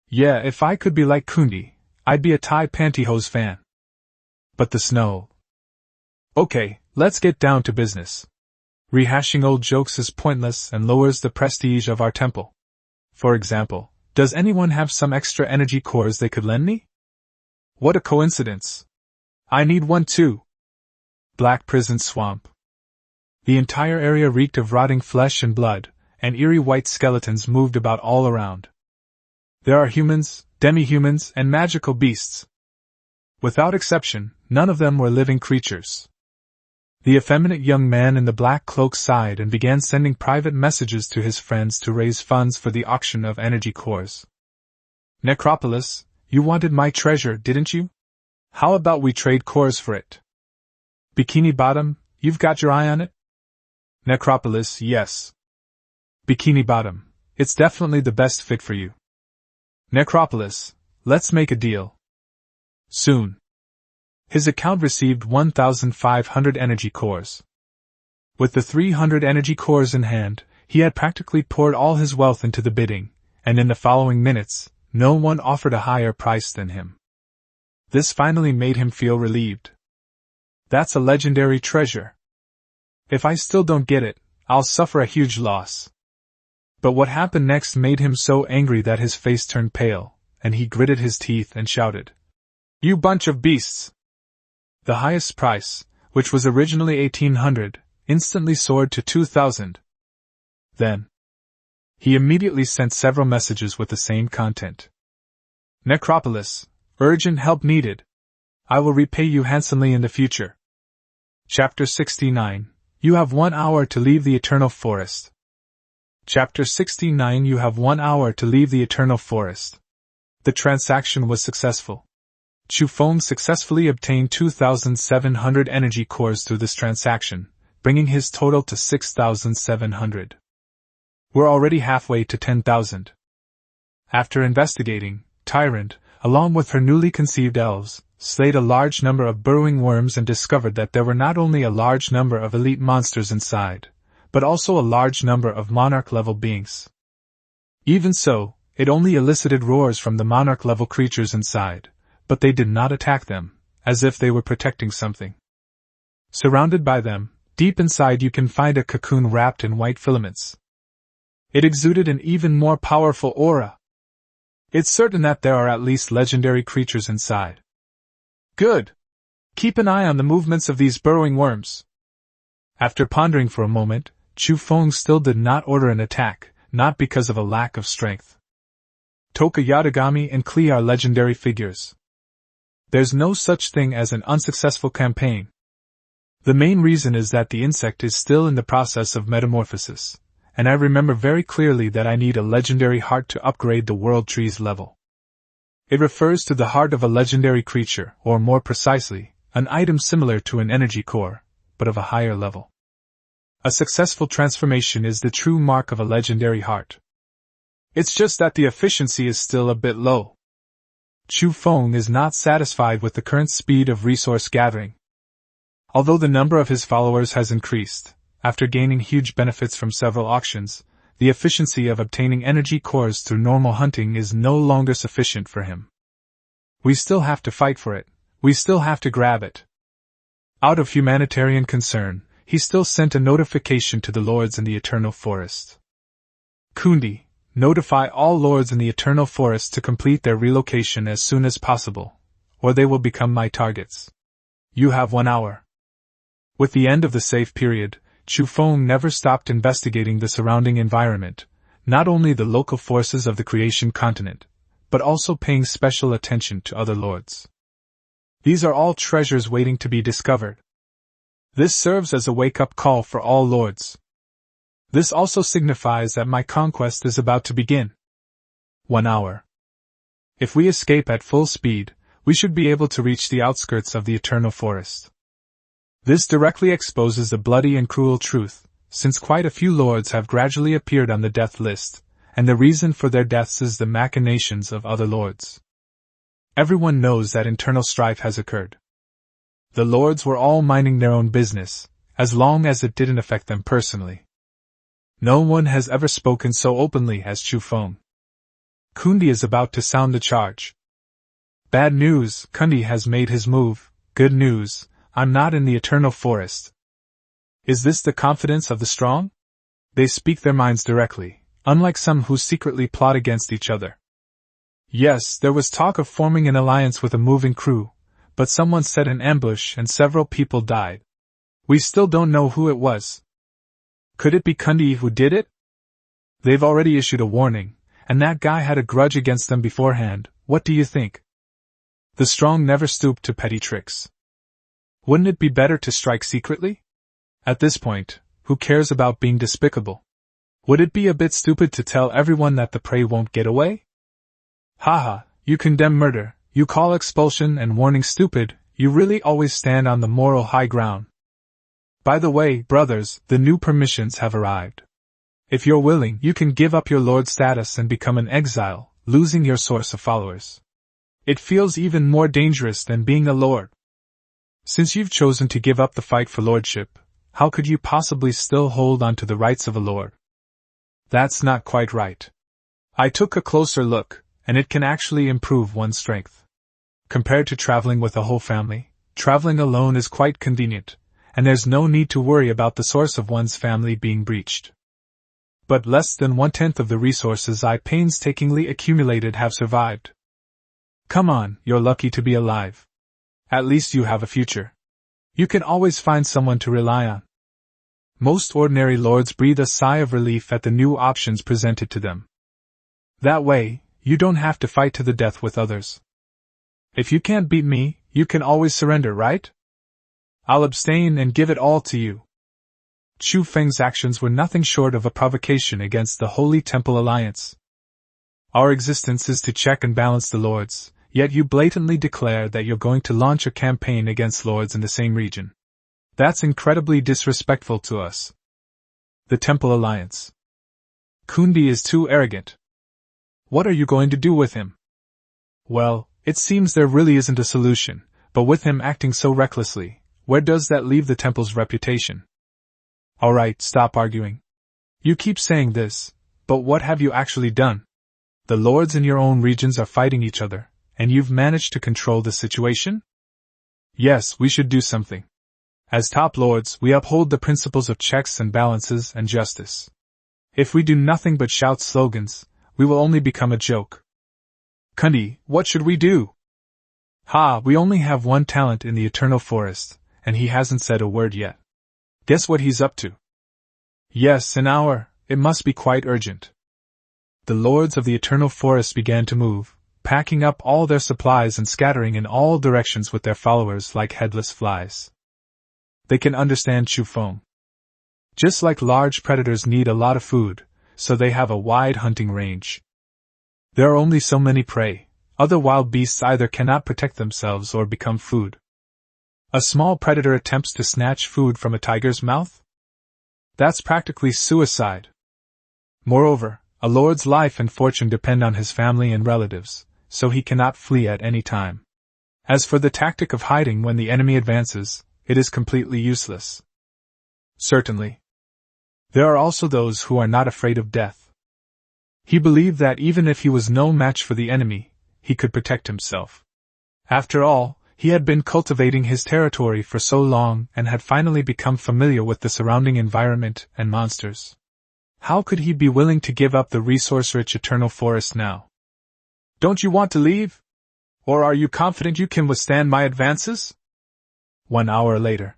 Yeah, if I could be like Kundi, I'd be a Thai pantyhose fan. But the snow. Okay, let's get down to business. Rehashing old jokes is pointless and lowers the prestige of our temple. For example, does anyone have some extra energy cores they could lend me? What a coincidence. I need one too. Black Prison Swamp. The entire area reeked of rotting flesh and blood, and eerie white skeletons moved about all around. There are humans, demi-humans, and magical beasts. Without exception, none of them were living creatures. The effeminate young man in the black cloak sighed and began sending private messages to his friends to raise funds for the auction of energy cores. Necropolis, you wanted my treasure, didn't you? How about we trade cores for it? Bikini Bottom, you've got your eye on it? Necropolis, yes. Bikini Bottom, it's definitely the best fit for you. Necropolis, let's make a deal. Soon. His account received 1,500 energy cores. With the 300 energy cores in hand, he had practically poured all his wealth into the bidding, and in the following minutes, no one offered a higher price than him. This finally made him feel relieved. That's a legendary treasure. If I still don't get it, I'll suffer a huge loss. But what happened next made him so angry that his face turned pale, and he gritted his teeth and shouted, "You bunch of beasts!" The highest price, which was originally 1,800, instantly soared to 2,000. Then, he immediately sent several messages with the same content. Necropolis, urgent help needed. I will repay you handsomely in the future. Chapter 69, you have 1 hour to leave the Eternal Forest. Chapter 69, you have 1 hour to leave the Eternal Forest. The transaction was successful. Chu Feng successfully obtained 2,700 energy cores through this transaction, bringing his total to 6,700. We're already halfway to 10,000. After investigating, Tyrant, along with her newly conceived elves, slayed a large number of burrowing worms and discovered that there were not only a large number of elite monsters inside, but also a large number of monarch-level beings. Even so, it only elicited roars from the monarch-level creatures inside, but they did not attack them, as if they were protecting something. Surrounded by them, deep inside you can find a cocoon wrapped in white filaments. It exuded an even more powerful aura. It's certain that there are at least legendary creatures inside. Good! Keep an eye on the movements of these burrowing worms. After pondering for a moment, Chu Feng still did not order an attack, not because of a lack of strength. Toka Yatagami and Klee are legendary figures. There's no such thing as an unsuccessful campaign. The main reason is that the insect is still in the process of metamorphosis, and I remember very clearly that I need a legendary heart to upgrade the World Tree's level. It refers to the heart of a legendary creature, or more precisely, an item similar to an energy core, but of a higher level. A successful transformation is the true mark of a legendary heart. It's just that the efficiency is still a bit low. Chu Feng is not satisfied with the current speed of resource gathering. Although the number of his followers has increased, after gaining huge benefits from several auctions, the efficiency of obtaining energy cores through normal hunting is no longer sufficient for him. We still have to fight for it. We still have to grab it. Out of humanitarian concern, he still sent a notification to the lords in the Eternal Forest. Kundi, notify all lords in the Eternal Forest to complete their relocation as soon as possible, or they will become my targets. You have 1 hour. With the end of the safe period, Chu Feng never stopped investigating the surrounding environment, not only the local forces of the creation continent, but also paying special attention to other lords. These are all treasures waiting to be discovered. This serves as a wake-up call for all lords. This also signifies that my conquest is about to begin. 1 hour. If we escape at full speed, we should be able to reach the outskirts of the Eternal Forest. This directly exposes a bloody and cruel truth, since quite a few lords have gradually appeared on the death list, and the reason for their deaths is the machinations of other lords. Everyone knows that internal strife has occurred. The lords were all minding their own business, as long as it didn't affect them personally. No one has ever spoken so openly as Chu Feng. Kundi is about to sound the charge. Bad news, Kundi has made his move. Good news, I'm not in the Eternal Forest. Is this the confidence of the strong? They speak their minds directly, unlike some who secretly plot against each other. Yes, there was talk of forming an alliance with a moving crew, but someone set an ambush and several people died. We still don't know who it was. Could it be Kundi who did it? They've already issued a warning, and that guy had a grudge against them beforehand. What do you think? The strong never stoop to petty tricks. Wouldn't it be better to strike secretly? At this point, who cares about being despicable? Would it be a bit stupid to tell everyone that the prey won't get away? Haha, you condemn murder, you call expulsion and warning stupid, you really always stand on the moral high ground. By the way, brothers, the new permissions have arrived. If you're willing, you can give up your lord status and become an exile, losing your source of followers. It feels even more dangerous than being a lord. Since you've chosen to give up the fight for lordship, how could you possibly still hold on to the rights of a lord? That's not quite right. I took a closer look, and it can actually improve one's strength. Compared to traveling with a whole family, traveling alone is quite convenient, and there's no need to worry about the source of one's family being breached. But less than 1/10 of the resources I painstakingly accumulated have survived. Come on, you're lucky to be alive. At least you have a future. You can always find someone to rely on. Most ordinary lords breathe a sigh of relief at the new options presented to them. That way, you don't have to fight to the death with others. If you can't beat me, you can always surrender, right? I'll abstain and give it all to you. Chu Feng's actions were nothing short of a provocation against the Holy Temple Alliance. Our existence is to check and balance the lords, yet you blatantly declare that you're going to launch a campaign against lords in the same region. That's incredibly disrespectful to us. The Temple Alliance. Kundi is too arrogant. What are you going to do with him? Well, it seems there really isn't a solution, but with him acting so recklessly, where does that leave the temple's reputation? Alright, stop arguing. You keep saying this, but what have you actually done? The lords in your own regions are fighting each other, and you've managed to control the situation? Yes, we should do something. As top lords, we uphold the principles of checks and balances and justice. If we do nothing but shout slogans, we will only become a joke. Kundi, what should we do? Ha, we only have one talent in the Eternal Forest, and he hasn't said a word yet. Guess what he's up to? Yes, an hour. It must be quite urgent. The lords of the Eternal Forest began to move, packing up all their supplies and scattering in all directions with their followers like headless flies. They can understand Chu Feng. Just like large predators need a lot of food, so they have a wide hunting range. There are only so many prey. Other wild beasts either cannot protect themselves or become food. A small predator attempts to snatch food from a tiger's mouth? That's practically suicide. Moreover, a lord's life and fortune depend on his family and relatives, so he cannot flee at any time. As for the tactic of hiding when the enemy advances, it is completely useless. Certainly. There are also those who are not afraid of death. He believed that even if he was no match for the enemy, he could protect himself. After all, he had been cultivating his territory for so long and had finally become familiar with the surrounding environment and monsters. How could he be willing to give up the resource-rich eternal forest now? Don't you want to leave? Or are you confident you can withstand my advances? 1 hour later.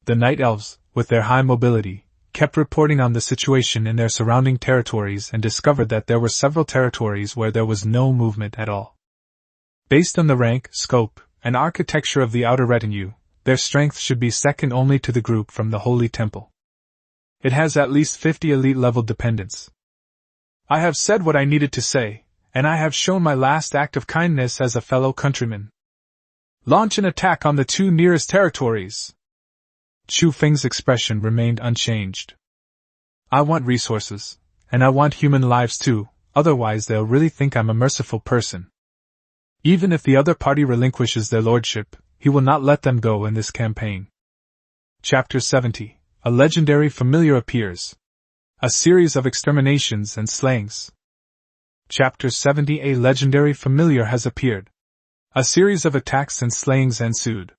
The night elves, with their high mobility, kept reporting on the situation in their surrounding territories and discovered that there were several territories where there was no movement at all. Based on the rank, scope, and architecture of the outer retinue, their strength should be second only to the group from the Holy Temple. It has at least 50 elite-level dependents. I have said what I needed to say, and I have shown my last act of kindness as a fellow countryman. Launch an attack on the 2 nearest territories. Chu Feng's expression remained unchanged. I want resources, and I want human lives too, otherwise they'll really think I'm a merciful person. Even if the other party relinquishes their lordship, he will not let them go in this campaign. Chapter 70. A legendary familiar appears. A series of exterminations and slayings. Chapter 70. A legendary familiar has appeared. A series of attacks and slayings ensued.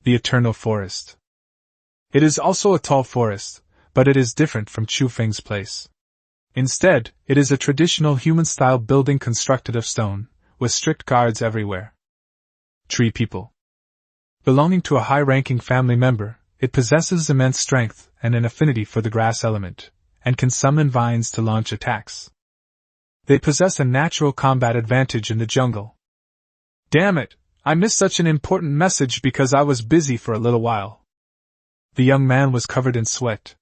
The Eternal Forest. It is also a tall forest, but it is different from Chu Feng's place. Instead, it is a traditional human-style building constructed of stone, with strict guards everywhere. Tree People. Belonging to a high-ranking family member, it possesses immense strength and an affinity for the grass element, and can summon vines to launch attacks. They possess a natural combat advantage in the jungle. Damn it, I missed such an important message because I was busy for a little while. The young man was covered in sweat.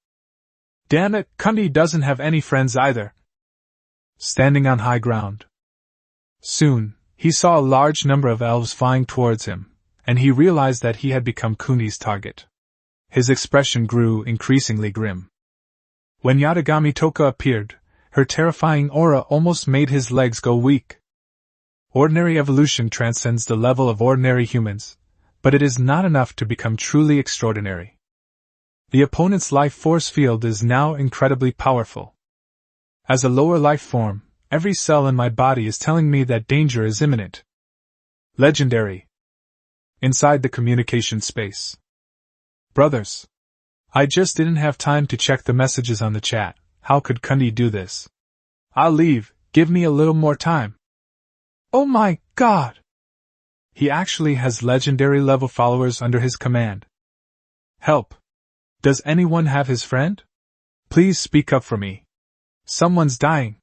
Damn it, Kundi doesn't have any friends either. Standing on high ground. Soon, he saw a large number of elves flying towards him, and he realized that he had become Kundi's target. His expression grew increasingly grim. When Yatagami Toka appeared, her terrifying aura almost made his legs go weak. Ordinary evolution transcends the level of ordinary humans, but it is not enough to become truly extraordinary. The opponent's life force field is now incredibly powerful. As a lower life form, every cell in my body is telling me that danger is imminent. Legendary. Inside the communication space. Brothers. I just didn't have time to check the messages on the chat. How could Kundi do this? I'll leave, give me a little more time. Oh my god! He actually has legendary level followers under his command. Help! Does anyone have his friend? Please speak up for me. Someone's dying.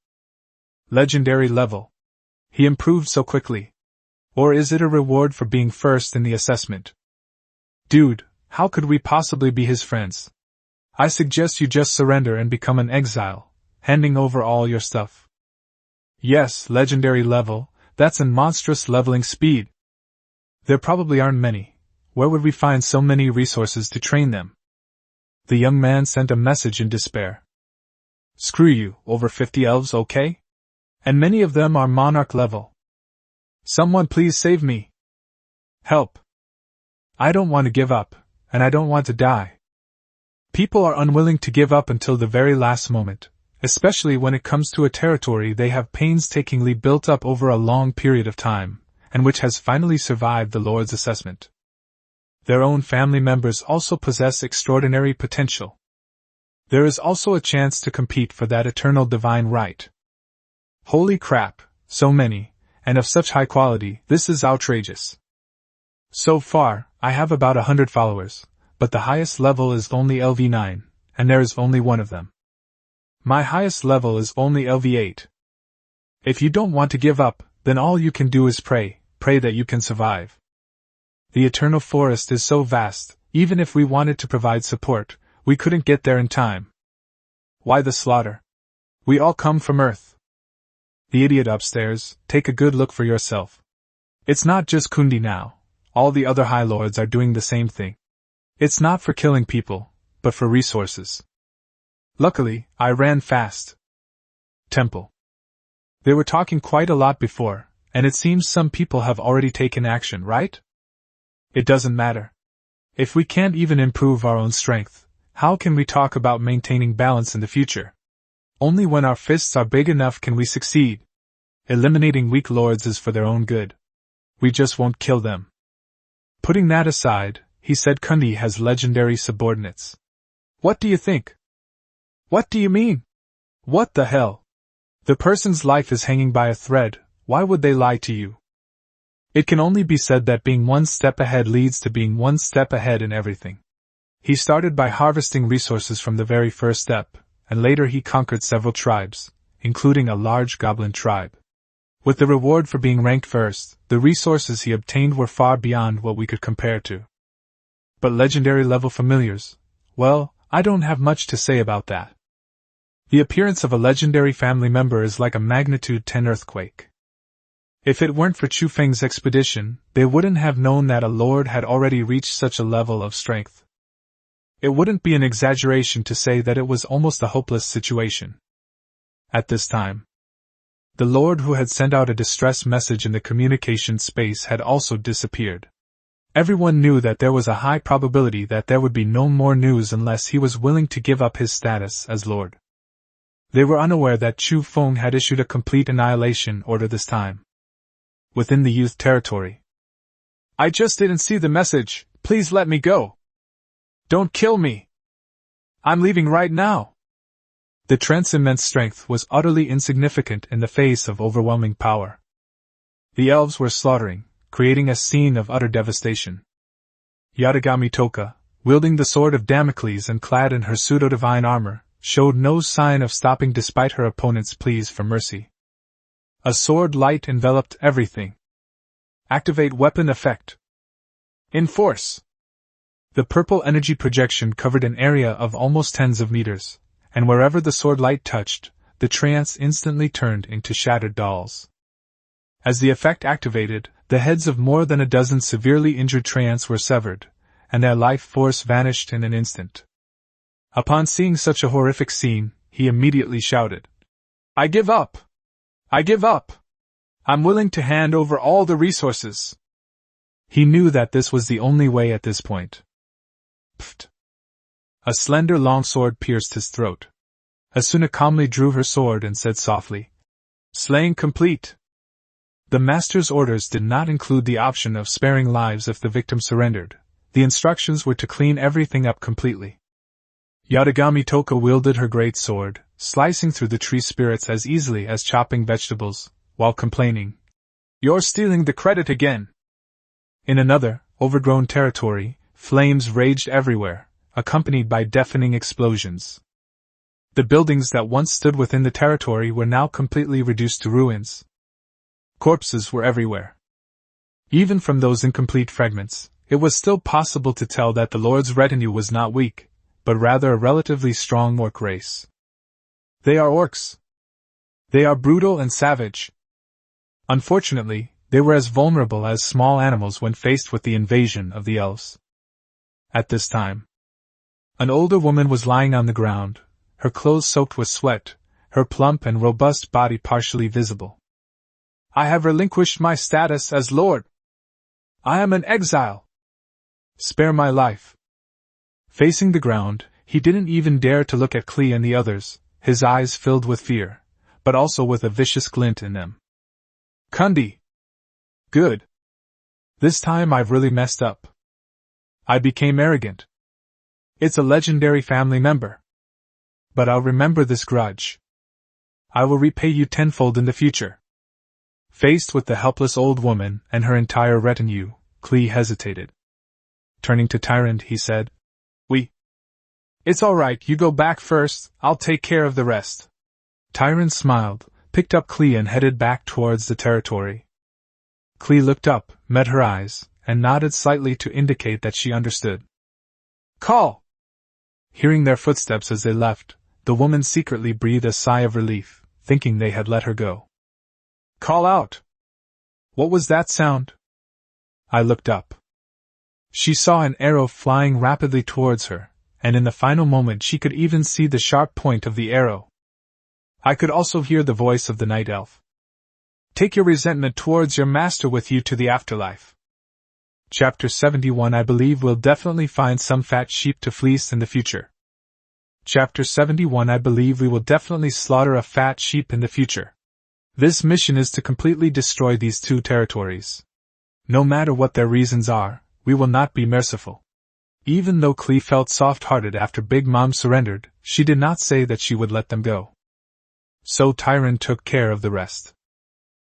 Legendary level. He improved so quickly. Or is it a reward for being first in the assessment? Dude, how could we possibly be his friends? I suggest you just surrender and become an exile, handing over all your stuff. Yes, legendary level, that's a monstrous leveling speed. There probably aren't many. Where would we find so many resources to train them? The young man sent a message in despair. Screw you, over 50 elves, okay? And many of them are monarch level. Someone please save me. Help. I don't want to give up, and I don't want to die. People are unwilling to give up until the very last moment, especially when it comes to a territory they have painstakingly built up over a long period of time, and which has finally survived the Lord's assessment. Their own family members also possess extraordinary potential. There is also a chance to compete for that eternal divine right. Holy crap, so many, and of such high quality, this is outrageous. So far, I have about 100 followers, but the highest level is only LV9, and there is only one of them. My highest level is only LV8. If you don't want to give up, then all you can do is pray that you can survive. The Eternal Forest is so vast, even if we wanted to provide support, we couldn't get there in time. Why the slaughter? We all come from Earth. The idiot upstairs, take a good look for yourself. It's not just Kundi now, all the other High Lords are doing the same thing. It's not for killing people, but for resources. Luckily, I ran fast. Temple. They were talking quite a lot before, and it seems some people have already taken action, right? It doesn't matter. If we can't even improve our own strength, how can we talk about maintaining balance in the future? Only when our fists are big enough can we succeed. Eliminating weak lords is for their own good. We just won't kill them. Putting that aside, he said Kundi has legendary subordinates. What do you think? What do you mean? What the hell? The person's life is hanging by a thread, why would they lie to you? It can only be said that being one step ahead leads to being one step ahead in everything. He started by harvesting resources from the very first step, and later he conquered several tribes, including a large goblin tribe. With the reward for being ranked first, the resources he obtained were far beyond what we could compare to. But legendary level familiars, well, I don't have much to say about that. The appearance of a legendary family member is like a magnitude 10 earthquake. If it weren't for Chu Feng's expedition, they wouldn't have known that a lord had already reached such a level of strength. It wouldn't be an exaggeration to say that it was almost a hopeless situation. At this time, the lord who had sent out a distress message in the communication space had also disappeared. Everyone knew that there was a high probability that there would be no more news unless he was willing to give up his status as lord. They were unaware that Chu Feng had issued a complete annihilation order this time. Within the youth territory. I just didn't see the message, please let me go. Don't kill me. I'm leaving right now. The Trent's immense strength was utterly insignificant in the face of overwhelming power. The elves were slaughtering, creating a scene of utter devastation. Yatagami Toka, wielding the sword of Damocles and clad in her pseudo-divine armor, showed no sign of stopping despite her opponent's pleas for mercy. A sword light enveloped everything. Activate weapon effect. Enforce. The purple energy projection covered an area of almost tens of meters, and wherever the sword light touched, the trance instantly turned into shattered dolls. As the effect activated, the heads of more than a dozen severely injured treants were severed, and their life force vanished in an instant. Upon seeing such a horrific scene, he immediately shouted, I give up! I give up! I'm willing to hand over all the resources! He knew that this was the only way at this point. Pfft! A slender long sword pierced his throat. Asuna calmly drew her sword and said softly, Slaying complete! The master's orders did not include the option of sparing lives if the victim surrendered. The instructions were to clean everything up completely. Yatagami Toka wielded her great sword, slicing through the tree spirits as easily as chopping vegetables, while complaining, You're stealing the credit again! In another, overgrown territory, flames raged everywhere, accompanied by deafening explosions. The buildings that once stood within the territory were now completely reduced to ruins. Corpses were everywhere. Even from those incomplete fragments, it was still possible to tell that the Lord's retinue was not weak, but rather a relatively strong orc race. They are orcs. They are brutal and savage. Unfortunately, they were as vulnerable as small animals when faced with the invasion of the elves. At this time, an older woman was lying on the ground, her clothes soaked with sweat, her plump and robust body partially visible. I have relinquished my status as lord. I am an exile. Spare my life. Facing the ground, he didn't even dare to look at Klee and the others, his eyes filled with fear, but also with a vicious glint in them. Kundi! Good. This time I've really messed up. I became arrogant. It's a legendary family member. But I'll remember this grudge. I will repay you tenfold in the future. Faced with the helpless old woman and her entire retinue, Klee hesitated. Turning to Tyrant, he said, It's all right, you go back first, I'll take care of the rest. Tyrant smiled, picked up Klee and headed back towards the territory. Klee looked up, met her eyes, and nodded slightly to indicate that she understood. Call! Hearing their footsteps as they left, the woman secretly breathed a sigh of relief, thinking they had let her go. Call out! What was that sound? I looked up. She saw an arrow flying rapidly towards her, and in the final moment she could even see the sharp point of the arrow. I could also hear the voice of the night elf. Take your resentment towards your master with you to the afterlife. Chapter 71. I believe we'll definitely find some fat sheep to fleece in the future. Chapter 71. I believe we will definitely slaughter a fat sheep in the future. This mission is to completely destroy these two territories. No matter what their reasons are, we will not be merciful. Even though Klee felt soft-hearted after Big Mom surrendered, she did not say that she would let them go. So Tyron took care of the rest.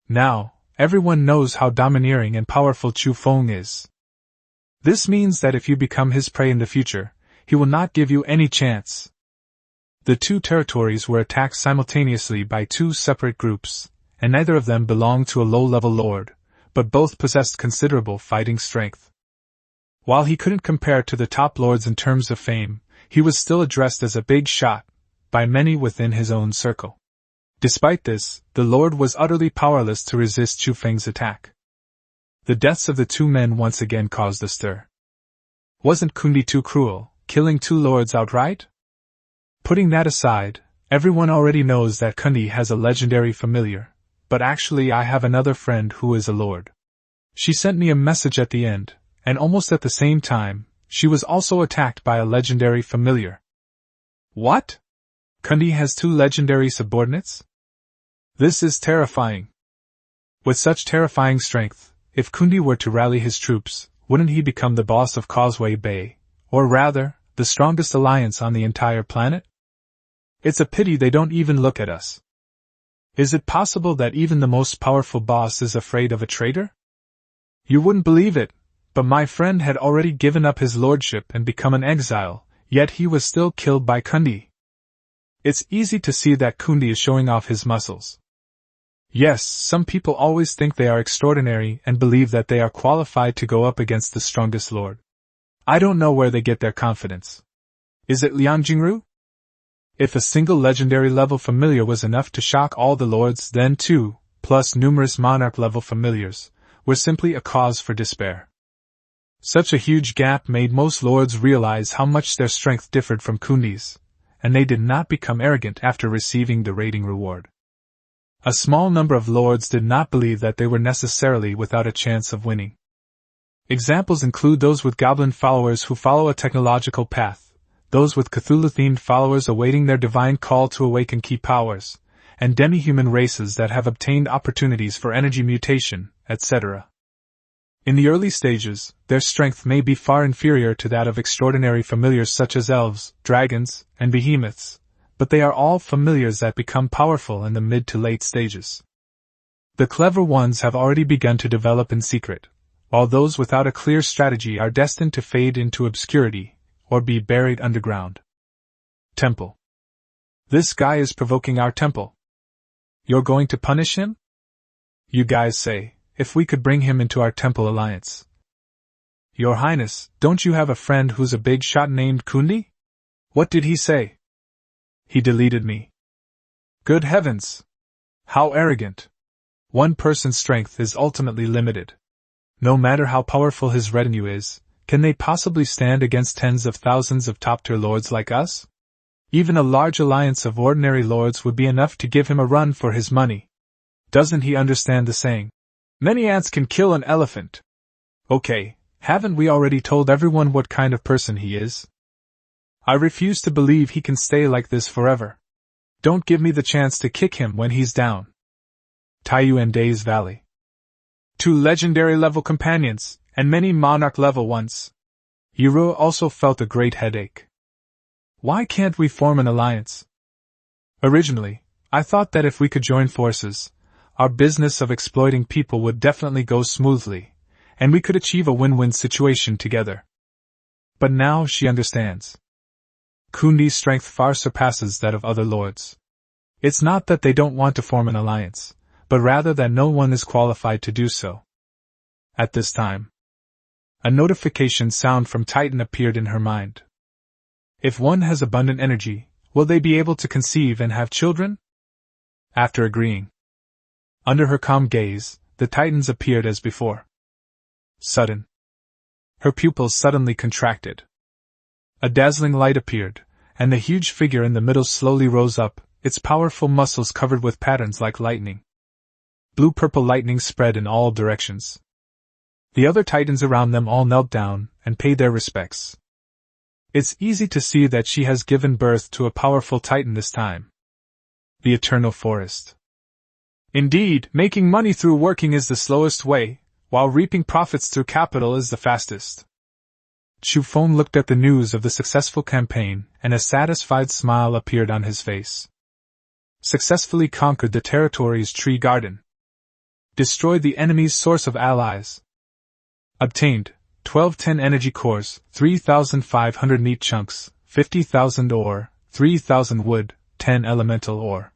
Now, everyone knows how domineering and powerful Chu Feng is. This means that if you become his prey in the future, he will not give you any chance. The two territories were attacked simultaneously by two separate groups, and neither of them belonged to a low-level lord, but both possessed considerable fighting strength. While he couldn't compare to the top lords in terms of fame, he was still addressed as a big shot by many within his own circle. Despite this, the lord was utterly powerless to resist Chu Feng's attack. The deaths of the two men once again caused a stir. Wasn't Kundi too cruel, killing two lords outright? Putting that aside, everyone already knows that Kundi has a legendary familiar, but actually I have another friend who is a lord. She sent me a message at the end, and almost at the same time, she was also attacked by a legendary familiar. What? Kundi has two legendary subordinates? This is terrifying. With such terrifying strength, if Kundi were to rally his troops, wouldn't he become the boss of Causeway Bay, or rather, the strongest alliance on the entire planet? It's a pity they don't even look at us. Is it possible that even the most powerful boss is afraid of a traitor? You wouldn't believe it, but my friend had already given up his lordship and become an exile, yet he was still killed by Kundi. It's easy to see that Kundi is showing off his muscles. Yes, some people always think they are extraordinary and believe that they are qualified to go up against the strongest lord. I don't know where they get their confidence. Is it Liang Jingru? If a single legendary level familiar was enough to shock all the lords, then two, plus numerous monarch level familiars, were simply a cause for despair. Such a huge gap made most lords realize how much their strength differed from Kundi's, and they did not become arrogant after receiving the rating reward. A small number of lords did not believe that they were necessarily without a chance of winning. Examples include those with goblin followers who follow a technological path, those with Cthulhu-themed followers awaiting their divine call to awaken key powers, and demi-human races that have obtained opportunities for energy mutation, etc. In the early stages, their strength may be far inferior to that of extraordinary familiars such as elves, dragons, and behemoths, but they are all familiars that become powerful in the mid to late stages. The clever ones have already begun to develop in secret, while those without a clear strategy are destined to fade into obscurity, or be buried underground. Temple. This guy is provoking our temple. You're going to punish him? You guys say, if we could bring him into our temple alliance. Your Highness, don't you have a friend who's a big shot named Kundi? What did he say? He deleted me. Good heavens! How arrogant! One person's strength is ultimately limited. No matter how powerful his retinue is, can they possibly stand against tens of thousands of top-tier lords like us? Even a large alliance of ordinary lords would be enough to give him a run for his money. Doesn't he understand the saying? Many ants can kill an elephant. Okay, haven't we already told everyone what kind of person he is? I refuse to believe he can stay like this forever. Don't give me the chance to kick him when he's down. Taiyu and Days Valley. 2 legendary level companions, and many monarch level ones. Yiro also felt a great headache. Why can't we form an alliance? Originally, I thought that if we could join forces, our business of exploiting people would definitely go smoothly, and we could achieve a win-win situation together. But now she understands. Kundi's strength far surpasses that of other lords. It's not that they don't want to form an alliance, but rather that no one is qualified to do so. At this time, a notification sound from Titan appeared in her mind. If one has abundant energy, will they be able to conceive and have children? After agreeing, under her calm gaze, the Titans appeared as before. Sudden. Her pupils suddenly contracted. A dazzling light appeared, and the huge figure in the middle slowly rose up, its powerful muscles covered with patterns like lightning. Blue-purple lightning spread in all directions. The other titans around them all knelt down and paid their respects. It's easy to see that she has given birth to a powerful titan this time. The eternal forest. Indeed, making money through working is the slowest way, while reaping profits through capital is the fastest. Chu Feng looked at the news of the successful campaign, and a satisfied smile appeared on his face. Successfully conquered the territory's tree garden. Destroyed the enemy's source of allies. Obtained 1210 energy cores, 3,500 meat chunks, 50,000 ore, 3,000 wood, 10 elemental ore.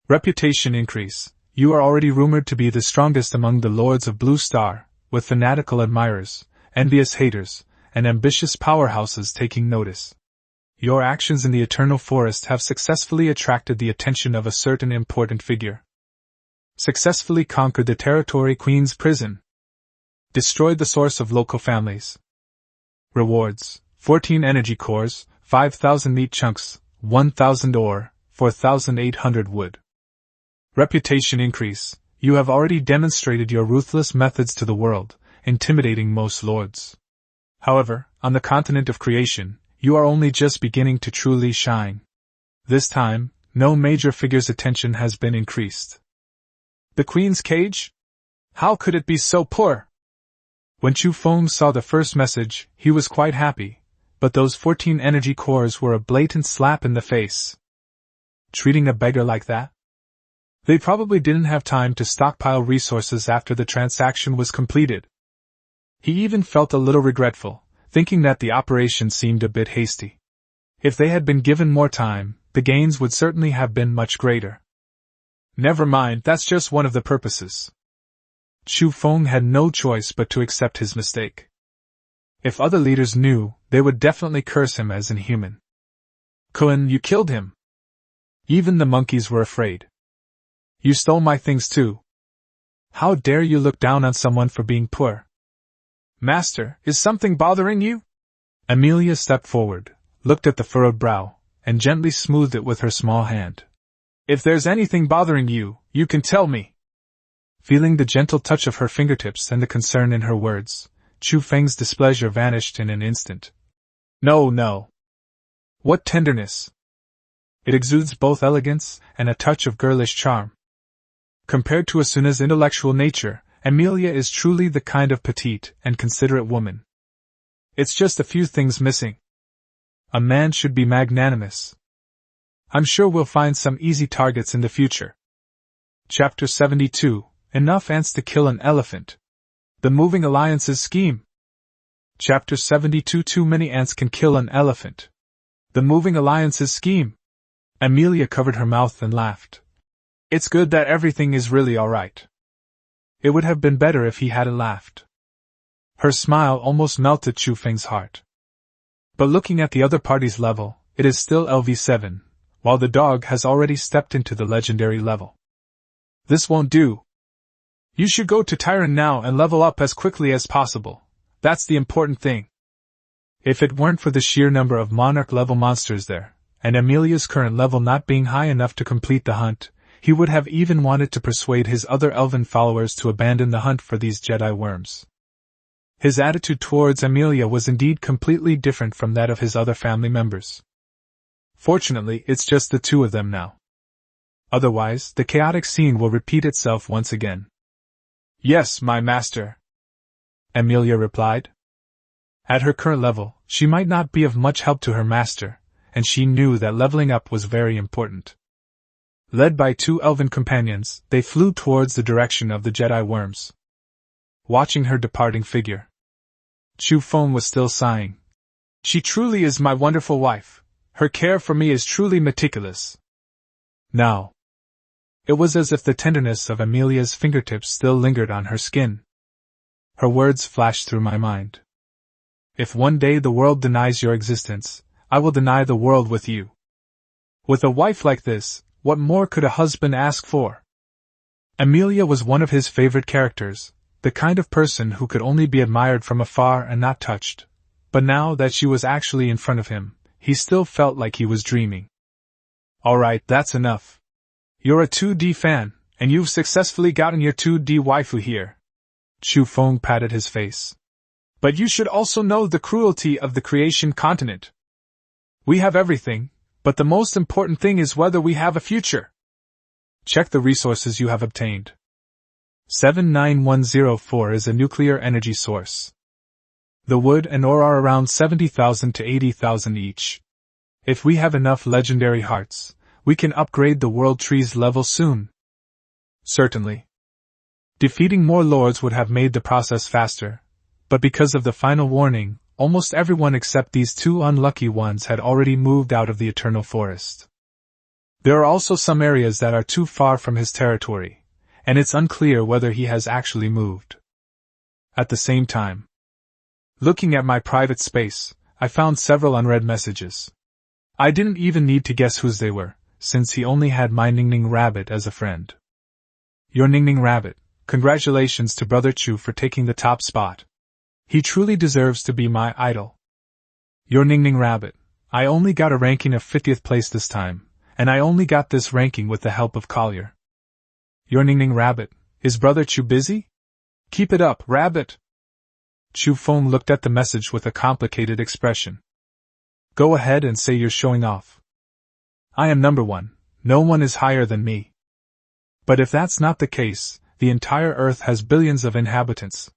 Reputation increase. You are already rumored to be the strongest among the lords of Blue Star, with fanatical admirers, envious haters, and ambitious powerhouses taking notice. Your actions in the Eternal Forest have successfully attracted the attention of a certain important figure. Successfully conquered the Territory Queen's prison. Destroyed the source of local families. Rewards: 14 energy cores, 5,000 meat chunks, 1,000 ore, 4,800 wood. Reputation increase. You have already demonstrated your ruthless methods to the world, intimidating most lords. However, on the continent of creation, you are only just beginning to truly shine. This time, no major figure's attention has been increased. The Queen's cage? How could it be so poor? When Chu Feng saw the first message, he was quite happy, but those 14 energy cores were a blatant slap in the face. Treating a beggar like that? They probably didn't have time to stockpile resources after the transaction was completed. He even felt a little regretful, thinking that the operation seemed a bit hasty. If they had been given more time, the gains would certainly have been much greater. Never mind, that's just one of the purposes. Chu Feng had no choice but to accept his mistake. If other leaders knew, they would definitely curse him as inhuman. Kun, you killed him. Even the monkeys were afraid. You stole my things too. How dare you look down on someone for being poor? Master, is something bothering you? Amelia stepped forward, looked at the furrowed brow, and gently smoothed it with her small hand. If there's anything bothering you, you can tell me. Feeling the gentle touch of her fingertips and the concern in her words, Chu Feng's displeasure vanished in an instant. No. What tenderness! It exudes both elegance and a touch of girlish charm. Compared to Asuna's intellectual nature, Amelia is truly the kind of petite and considerate woman. It's just a few things missing. A man should be magnanimous. I'm sure we'll find some easy targets in the future. Chapter 72. Enough ants to kill an elephant. The Moving Alliances Scheme. Chapter 72. Too many ants can kill an elephant. The Moving Alliances Scheme. Amelia covered her mouth and laughed. It's good that everything is really alright. It would have been better if he hadn't laughed. Her smile almost melted Chu Feng's heart. But looking at the other party's level, it is still LV7, while the dog has already stepped into the legendary level. This won't do. You should go to Tyrant now and level up as quickly as possible. That's the important thing. If it weren't for the sheer number of monarch-level monsters there, and Amelia's current level not being high enough to complete the hunt, he would have even wanted to persuade his other elven followers to abandon the hunt for these Jedi worms. His attitude towards Amelia was indeed completely different from that of his other family members. Fortunately, it's just the two of them now. Otherwise, the chaotic scene will repeat itself once again. Yes, my master, Amelia replied. At her current level, she might not be of much help to her master, and she knew that leveling up was very important. Led by two elven companions, they flew towards the direction of the Jedi worms. Watching her departing figure, Chu Feng was still sighing. She truly is my wonderful wife. Her care for me is truly meticulous. Now, it was as if the tenderness of Amelia's fingertips still lingered on her skin. Her words flashed through my mind. If one day the world denies your existence, I will deny the world with you. With a wife like this, what more could a husband ask for? Amelia was one of his favorite characters, the kind of person who could only be admired from afar and not touched, but now that she was actually in front of him, he still felt like he was dreaming. Alright, that's enough. You're a 2D fan, and you've successfully gotten your 2D waifu here. Chu Feng patted his face. But you should also know the cruelty of the creation continent. We have everything, but the most important thing is whether we have a future. Check the resources you have obtained. 79104 is a nuclear energy source. The wood and ore are around 70,000 to 80,000 each. If we have enough legendary hearts, we can upgrade the world tree's level soon. Certainly. Defeating more lords would have made the process faster, but because of the final warning, almost everyone except these two unlucky ones had already moved out of the Eternal Forest. There are also some areas that are too far from his territory, and it's unclear whether he has actually moved. At the same time, looking at my private space, I found several unread messages. I didn't even need to guess whose they were, since he only had my Ning Rabbit as a friend. Your Ning Rabbit, congratulations to Brother Chu for taking the top spot. He truly deserves to be my idol. Your Ning Rabbit, I only got a ranking of 50th place this time, and I only got this ranking with the help of Collier. Your Ning Rabbit, is Brother Chu busy? Keep it up, Rabbit! Chu Feng looked at the message with a complicated expression. Go ahead and say you're showing off. I am number one, no one is higher than me. But if that's not the case, the entire Earth has billions of inhabitants.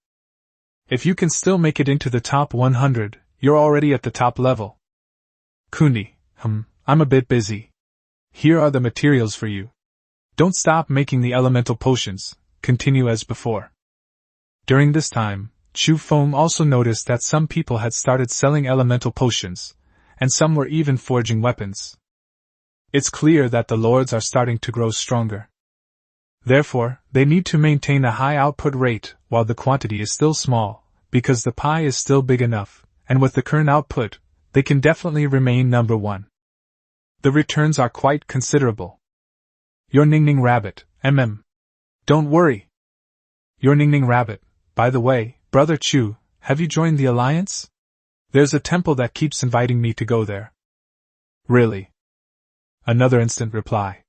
If you can still make it into the top 100, you're already at the top level. Kundi, I'm a bit busy. Here are the materials for you. Don't stop making the elemental potions, continue as before. During this time, Chu Feng also noticed that some people had started selling elemental potions, and some were even forging weapons. It's clear that the lords are starting to grow stronger. Therefore, they need to maintain a high output rate while the quantity is still small, because the pie is still big enough, and with the current output, they can definitely remain number one. The returns are quite considerable. Your Ning Rabbit, Don't worry. Your Ning Rabbit, by the way, Brother Chu, have you joined the Alliance? There's a temple that keeps inviting me to go there. Really? Another instant reply.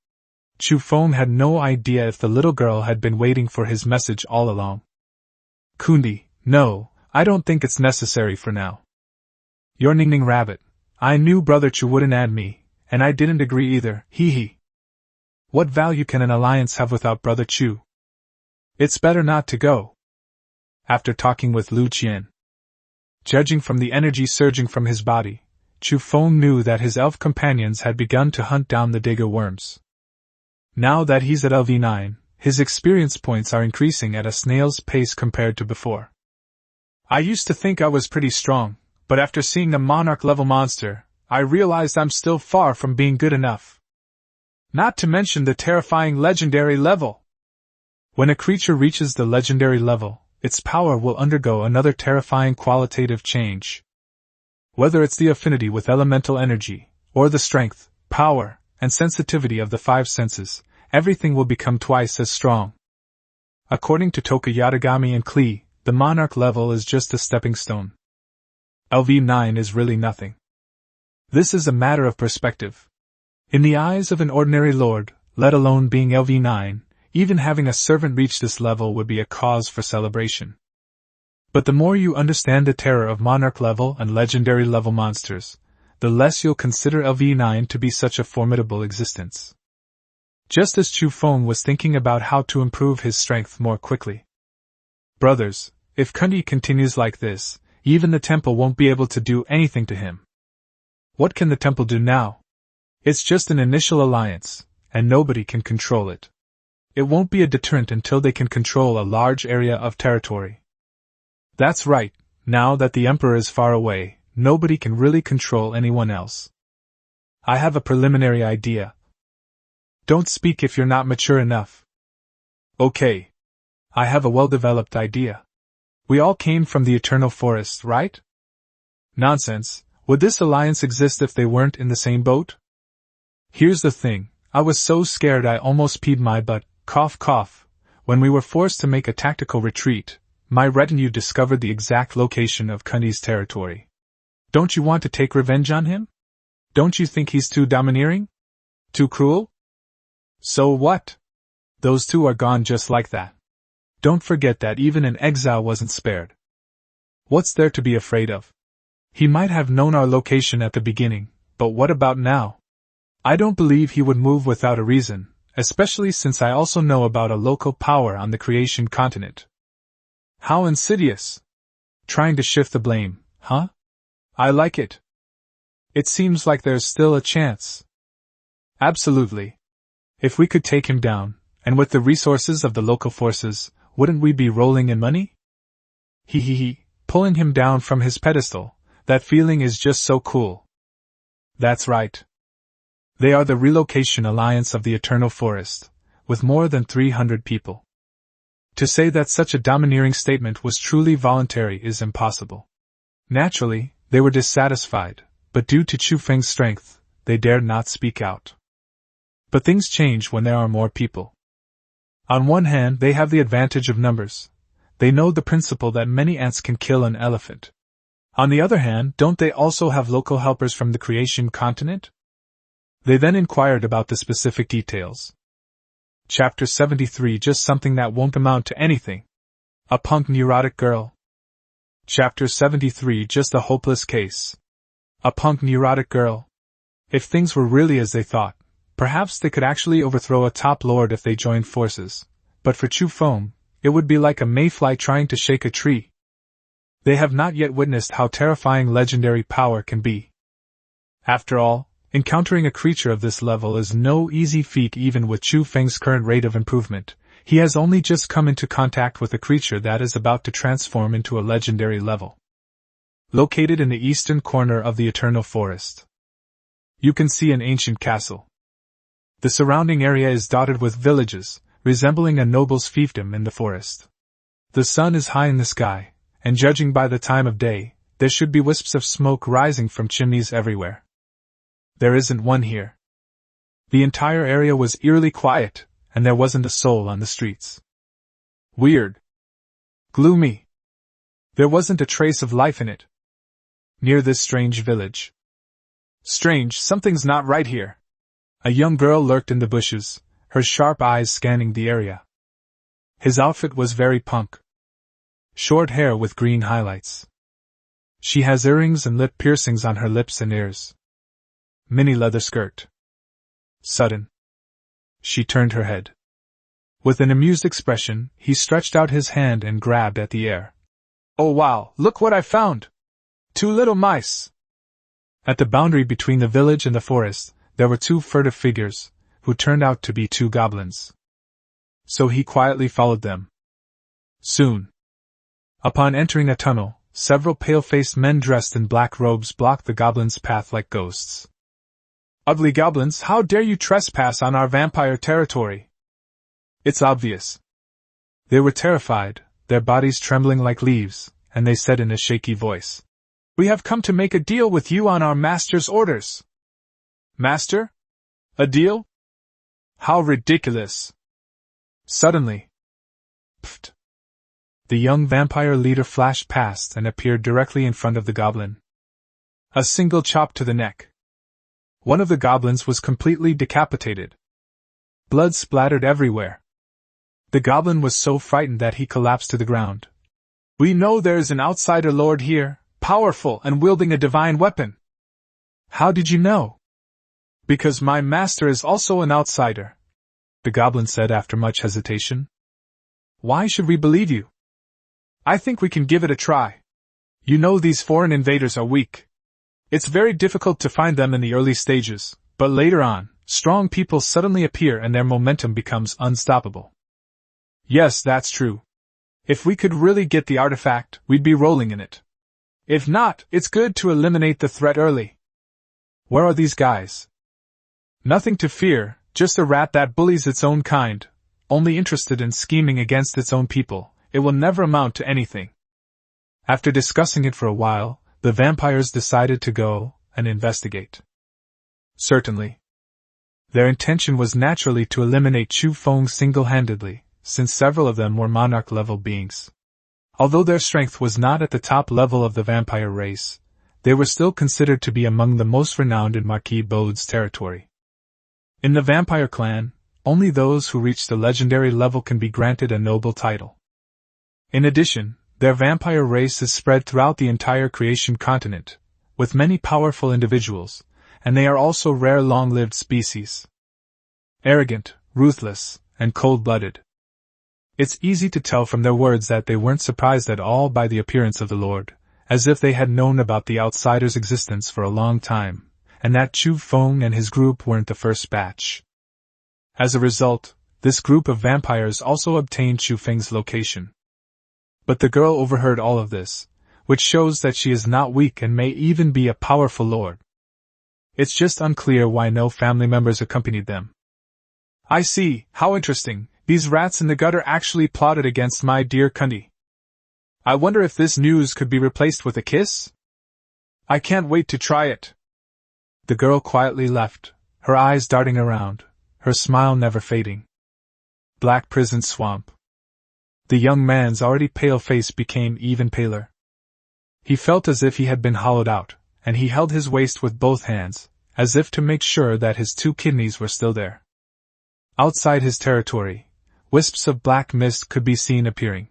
Chu Feng had no idea if the little girl had been waiting for his message all along. Kundi, no, I don't think it's necessary for now. Your Ning Rabbit, I knew Brother Chu wouldn't add me, and I didn't agree either, hee. What value can an alliance have without Brother Chu? It's better not to go. After talking with Lu Qian, judging from the energy surging from his body, Chu Feng knew that his elf companions had begun to hunt down the digger worms. Now that he's at LV9, his experience points are increasing at a snail's pace compared to before. I used to think I was pretty strong, but after seeing the monarch-level monster, I realized I'm still far from being good enough. Not to mention the terrifying legendary level. When a creature reaches the legendary level, its power will undergo another terrifying qualitative change. Whether it's the affinity with elemental energy, or the strength, power, and sensitivity of the five senses, everything will become twice as strong. According to Toka Yatagami and Klee, the monarch level is just a stepping stone. LV9 is really nothing. This is a matter of perspective. In the eyes of an ordinary lord, let alone being LV9, even having a servant reach this level would be a cause for celebration. But the more you understand the terror of monarch level and legendary level monsters, the less you'll consider LV9 to be such a formidable existence. Just as Chu Feng was thinking about how to improve his strength more quickly. Brothers, if Kundi continues like this, even the temple won't be able to do anything to him. What can the temple do now? It's just an initial alliance, and nobody can control it. It won't be a deterrent until they can control a large area of territory. That's right, now that the Emperor is far away, nobody can really control anyone else. I have a preliminary idea. Don't speak if you're not mature enough. Okay. I have a well-developed idea. We all came from the Eternal Forest, right? Nonsense. Would this alliance exist if they weren't in the same boat? Here's the thing, I was so scared I almost peed my butt, cough cough. When we were forced to make a tactical retreat, my retinue discovered the exact location of Kundi's territory. Don't you want to take revenge on him? Don't you think he's too domineering? Too cruel? So what? Those two are gone just like that. Don't forget that even an exile wasn't spared. What's there to be afraid of? He might have known our location at the beginning, but what about now? I don't believe he would move without a reason, especially since I also know about a local power on the creation continent. How insidious! Trying to shift the blame, huh? I like it. It seems like there's still a chance. Absolutely. If we could take him down, and with the resources of the local forces, wouldn't we be rolling in money? Pulling him down from his pedestal, that feeling is just so cool. That's right. They are the Relocation Alliance of the Eternal Forest, with more than 300 people. To say that such a domineering statement was truly voluntary is impossible. Naturally, they were dissatisfied, but due to Chu Feng's strength, they dared not speak out. But things change when there are more people. On one hand, they have the advantage of numbers. They know the principle that many ants can kill an elephant. On the other hand, don't they also have local helpers from the creation continent? They then inquired about the specific details. Chapter 73, just something that won't amount to anything. A punk neurotic girl. Chapter 73, just a hopeless case. A punk neurotic girl. If things were really as they thought, perhaps they could actually overthrow a top lord if they joined forces, but for Chu Feng, it would be like a mayfly trying to shake a tree. They have not yet witnessed how terrifying legendary power can be. After all, encountering a creature of this level is no easy feat even with Chu Feng's current rate of improvement. He has only just come into contact with a creature that is about to transform into a legendary level. Located in the eastern corner of the Eternal Forest, you can see an ancient castle. The surrounding area is dotted with villages, resembling a noble's fiefdom in the forest. The sun is high in the sky, and judging by the time of day, there should be wisps of smoke rising from chimneys everywhere. There isn't one here. The entire area was eerily quiet, and there wasn't a soul on the streets. Weird. Gloomy. There wasn't a trace of life in it. Near this strange village. Strange, something's not right here. A young girl lurked in the bushes, her sharp eyes scanning the area. His outfit was very punk. Short hair with green highlights. She has earrings and lip piercings on her lips and ears. Mini leather skirt. Sudden. She turned her head. With an amused expression, he stretched out his hand and grabbed at the air. Oh wow, look what I found! 2 little mice! At the boundary between the village and the forest, there were 2 furtive figures, who turned out to be 2 goblins. So he quietly followed them. Soon. Upon entering a tunnel, several pale-faced men dressed in black robes blocked the goblins' path like ghosts. Ugly goblins, how dare you trespass on our vampire territory? It's obvious. They were terrified, their bodies trembling like leaves, and they said in a shaky voice, We have come to make a deal with you on our master's orders. Master? A deal? How ridiculous. Suddenly. Pfft. The young vampire leader flashed past and appeared directly in front of the goblin. A single chop to the neck. One of the goblins was completely decapitated. Blood splattered everywhere. The goblin was so frightened that he collapsed to the ground. We know there is an outsider lord here, powerful and wielding a divine weapon. How did you know? Because my master is also an outsider, the goblin said after much hesitation. Why should we believe you? I think we can give it a try. You know these foreign invaders are weak. It's very difficult to find them in the early stages, but later on, strong people suddenly appear and their momentum becomes unstoppable. Yes, that's true. If we could really get the artifact, we'd be rolling in it. If not, it's good to eliminate the threat early. Where are these guys? Nothing to fear, just a rat that bullies its own kind, only interested in scheming against its own people. It will never amount to anything. After discussing it for a while, the vampires decided to go and investigate. Certainly. Their intention was naturally to eliminate Chu Feng single-handedly, since several of them were monarch-level beings. Although their strength was not at the top level of the vampire race, they were still considered to be among the most renowned in Marquis Bode's territory. In the vampire clan, only those who reach the legendary level can be granted a noble title. In addition, their vampire race is spread throughout the entire creation continent, with many powerful individuals, and they are also rare long-lived species. Arrogant, ruthless, and cold-blooded. It's easy to tell from their words that they weren't surprised at all by the appearance of the Lord, as if they had known about the outsider's existence for a long time, and that Chu Feng and his group weren't the first batch. As a result, this group of vampires also obtained Chu Feng's location. But the girl overheard all of this, which shows that she is not weak and may even be a powerful lord. It's just unclear why no family members accompanied them. I see, how interesting, these rats in the gutter actually plotted against my dear Kundi. I wonder if this news could be replaced with a kiss? I can't wait to try it. The girl quietly left, her eyes darting around, her smile never fading. Black prison swamp. The young man's already pale face became even paler. He felt as if he had been hollowed out, and he held his waist with both hands, as if to make sure that his 2 kidneys were still there. Outside his territory, wisps of black mist could be seen appearing.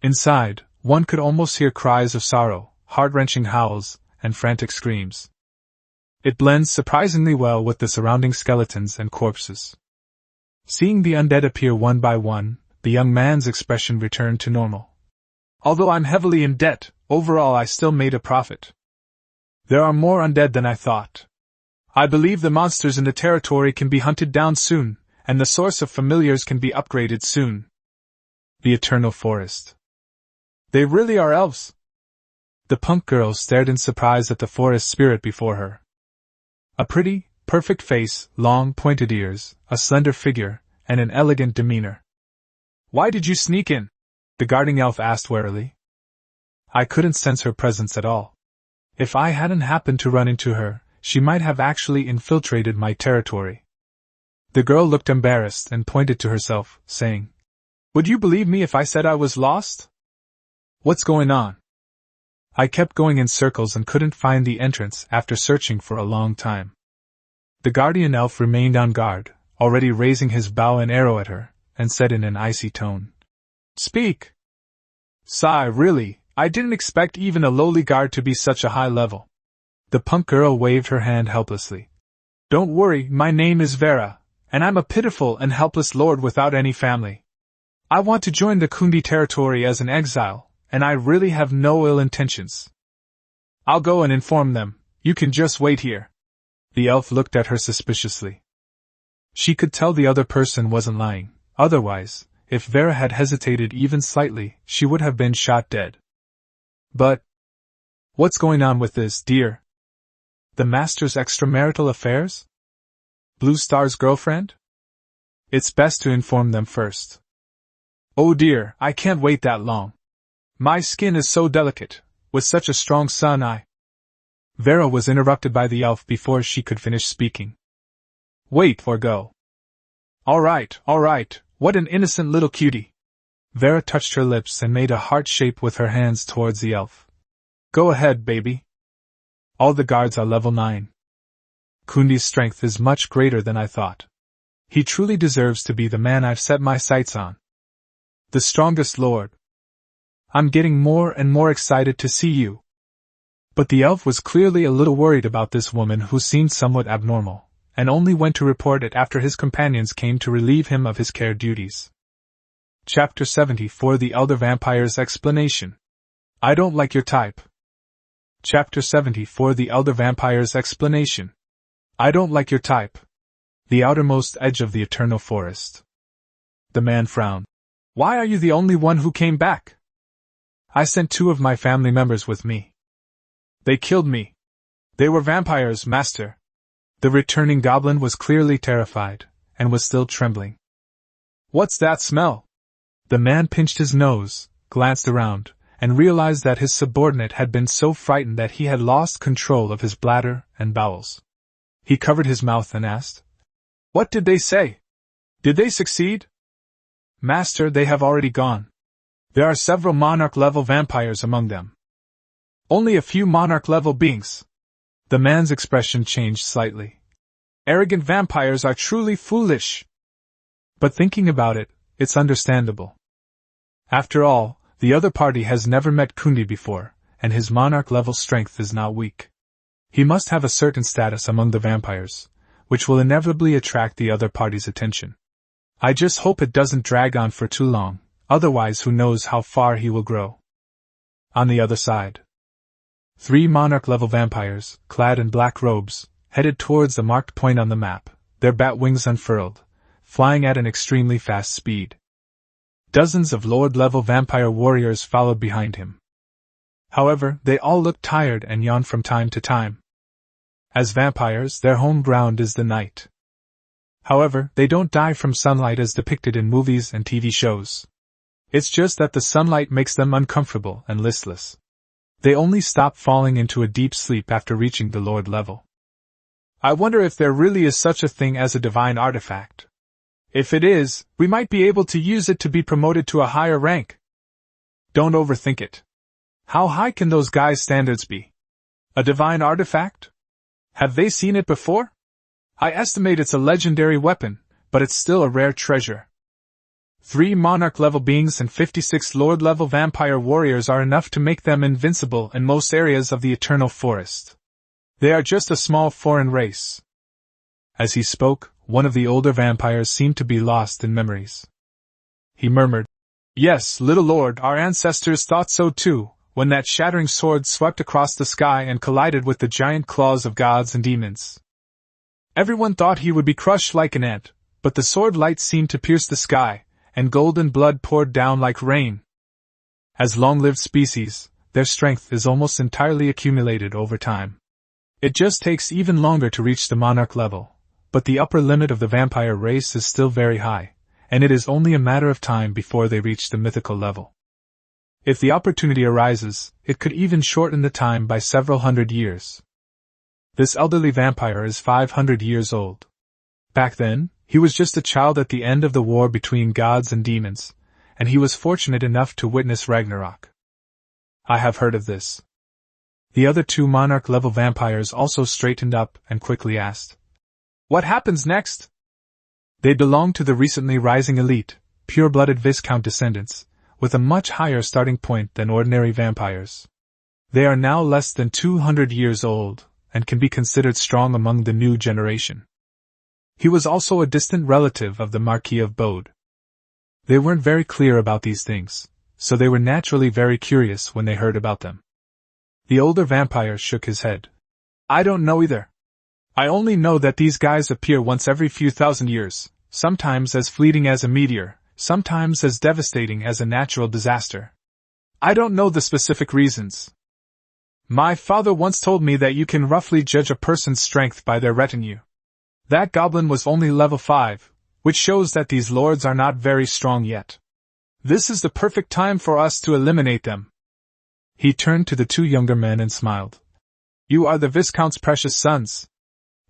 Inside, one could almost hear cries of sorrow, heart-wrenching howls, and frantic screams. It blends surprisingly well with the surrounding skeletons and corpses. Seeing the undead appear one by one, the young man's expression returned to normal. Although I'm heavily in debt, overall I still made a profit. There are more undead than I thought. I believe the monsters in the territory can be hunted down soon, and the source of familiars can be upgraded soon. The Eternal Forest. They really are elves. The punk girl stared in surprise at the forest spirit before her. A pretty, perfect face, long pointed ears, a slender figure, and an elegant demeanor. Why did you sneak in? The guarding elf asked warily. I couldn't sense her presence at all. If I hadn't happened to run into her, she might have actually infiltrated my territory. The girl looked embarrassed and pointed to herself, saying, Would you believe me if I said I was lost? What's going on? I kept going in circles and couldn't find the entrance after searching for a long time. The guardian elf remained on guard, already raising his bow and arrow at her, and said in an icy tone, Speak! Sigh, really, I didn't expect even a lowly guard to be such a high level. The punk girl waved her hand helplessly. Don't worry, my name is Vera, and I'm a pitiful and helpless lord without any family. I want to join the Kundi territory as an exile, and I really have no ill intentions. I'll go and inform them, you can just wait here. The elf looked at her suspiciously. She could tell the other person wasn't lying, otherwise, if Vera had hesitated even slightly, she would have been shot dead. But what's going on with this, dear? The master's extramarital affairs? Blue Star's girlfriend? It's best to inform them first. Oh dear, I can't wait that long. My skin is so delicate, with such a strong sun Vera was interrupted by the elf before she could finish speaking. Wait or go. All right, what an innocent little cutie. Vera touched her lips and made a heart shape with her hands towards the elf. Go ahead, baby. All the guards are level 9. Kundi's strength is much greater than I thought. He truly deserves to be the man I've set my sights on. The strongest lord. I'm getting more and more excited to see you. But the elf was clearly a little worried about this woman who seemed somewhat abnormal, and only went to report it after his companions came to relieve him of his care duties. Chapter 74 The Elder Vampire's Explanation. I don't like your type. Chapter 74 The Elder Vampire's Explanation. I don't like your type. The outermost edge of the Eternal Forest. The man frowned. Why are you the only one who came back? I sent 2 of my family members with me. They killed me. They were vampires, master. The returning goblin was clearly terrified, and was still trembling. What's that smell? The man pinched his nose, glanced around, and realized that his subordinate had been so frightened that he had lost control of his bladder and bowels. He covered his mouth and asked, What did they say? Did they succeed? Master, they have already gone. There are several monarch-level vampires among them. Only a few monarch-level beings. The man's expression changed slightly. Arrogant vampires are truly foolish. But thinking about it, it's understandable. After all, the other party has never met Kundi before, and his monarch-level strength is not weak. He must have a certain status among the vampires, which will inevitably attract the other party's attention. I just hope it doesn't drag on for too long, otherwise who knows how far he will grow. On the other side, 3 monarch-level vampires, clad in black robes, headed towards the marked point on the map, their bat wings unfurled, flying at an extremely fast speed. Dozens of lord-level vampire warriors followed behind him. However, they all looked tired and yawned from time to time. As vampires, their home ground is the night. However, they don't die from sunlight as depicted in movies and TV shows. It's just that the sunlight makes them uncomfortable and listless. They only stop falling into a deep sleep after reaching the lord level. I wonder if there really is such a thing as a divine artifact. If it is, we might be able to use it to be promoted to a higher rank. Don't overthink it. How high can those guys' standards be? A divine artifact? Have they seen it before? I estimate it's a legendary weapon, but it's still a rare treasure. 3 monarch-level beings and 56 lord-level vampire warriors are enough to make them invincible in most areas of the Eternal Forest. They are just a small foreign race. As he spoke, one of the older vampires seemed to be lost in memories. He murmured, "Yes, little lord, our ancestors thought so too, when that shattering sword swept across the sky and collided with the giant claws of gods and demons. Everyone thought he would be crushed like an ant, but the sword light seemed to pierce the sky, and golden blood poured down like rain. As long-lived species, their strength is almost entirely accumulated over time. It just takes even longer to reach the monarch level, but the upper limit of the vampire race is still very high, and it is only a matter of time before they reach the mythical level. If the opportunity arises, it could even shorten the time by several hundred years. This elderly vampire is 500 years old. Back then, he was just a child at the end of the war between gods and demons, and he was fortunate enough to witness Ragnarok. I have heard of this. The other 2 monarch-level vampires also straightened up and quickly asked, "What happens next?" They belong to the recently rising elite, pure-blooded Viscount descendants, with a much higher starting point than ordinary vampires. They are now less than 200 years old, and can be considered strong among the new generation. He was also a distant relative of the Marquis of Bode. They weren't very clear about these things, so they were naturally very curious when they heard about them. The older vampire shook his head. "I don't know either. I only know that these guys appear once every few thousand years, sometimes as fleeting as a meteor, sometimes as devastating as a natural disaster. I don't know the specific reasons. My father once told me that you can roughly judge a person's strength by their retinue. That goblin was only level 5, which shows that these lords are not very strong yet. This is the perfect time for us to eliminate them." He turned to the 2 younger men and smiled. "You are the Viscount's precious sons.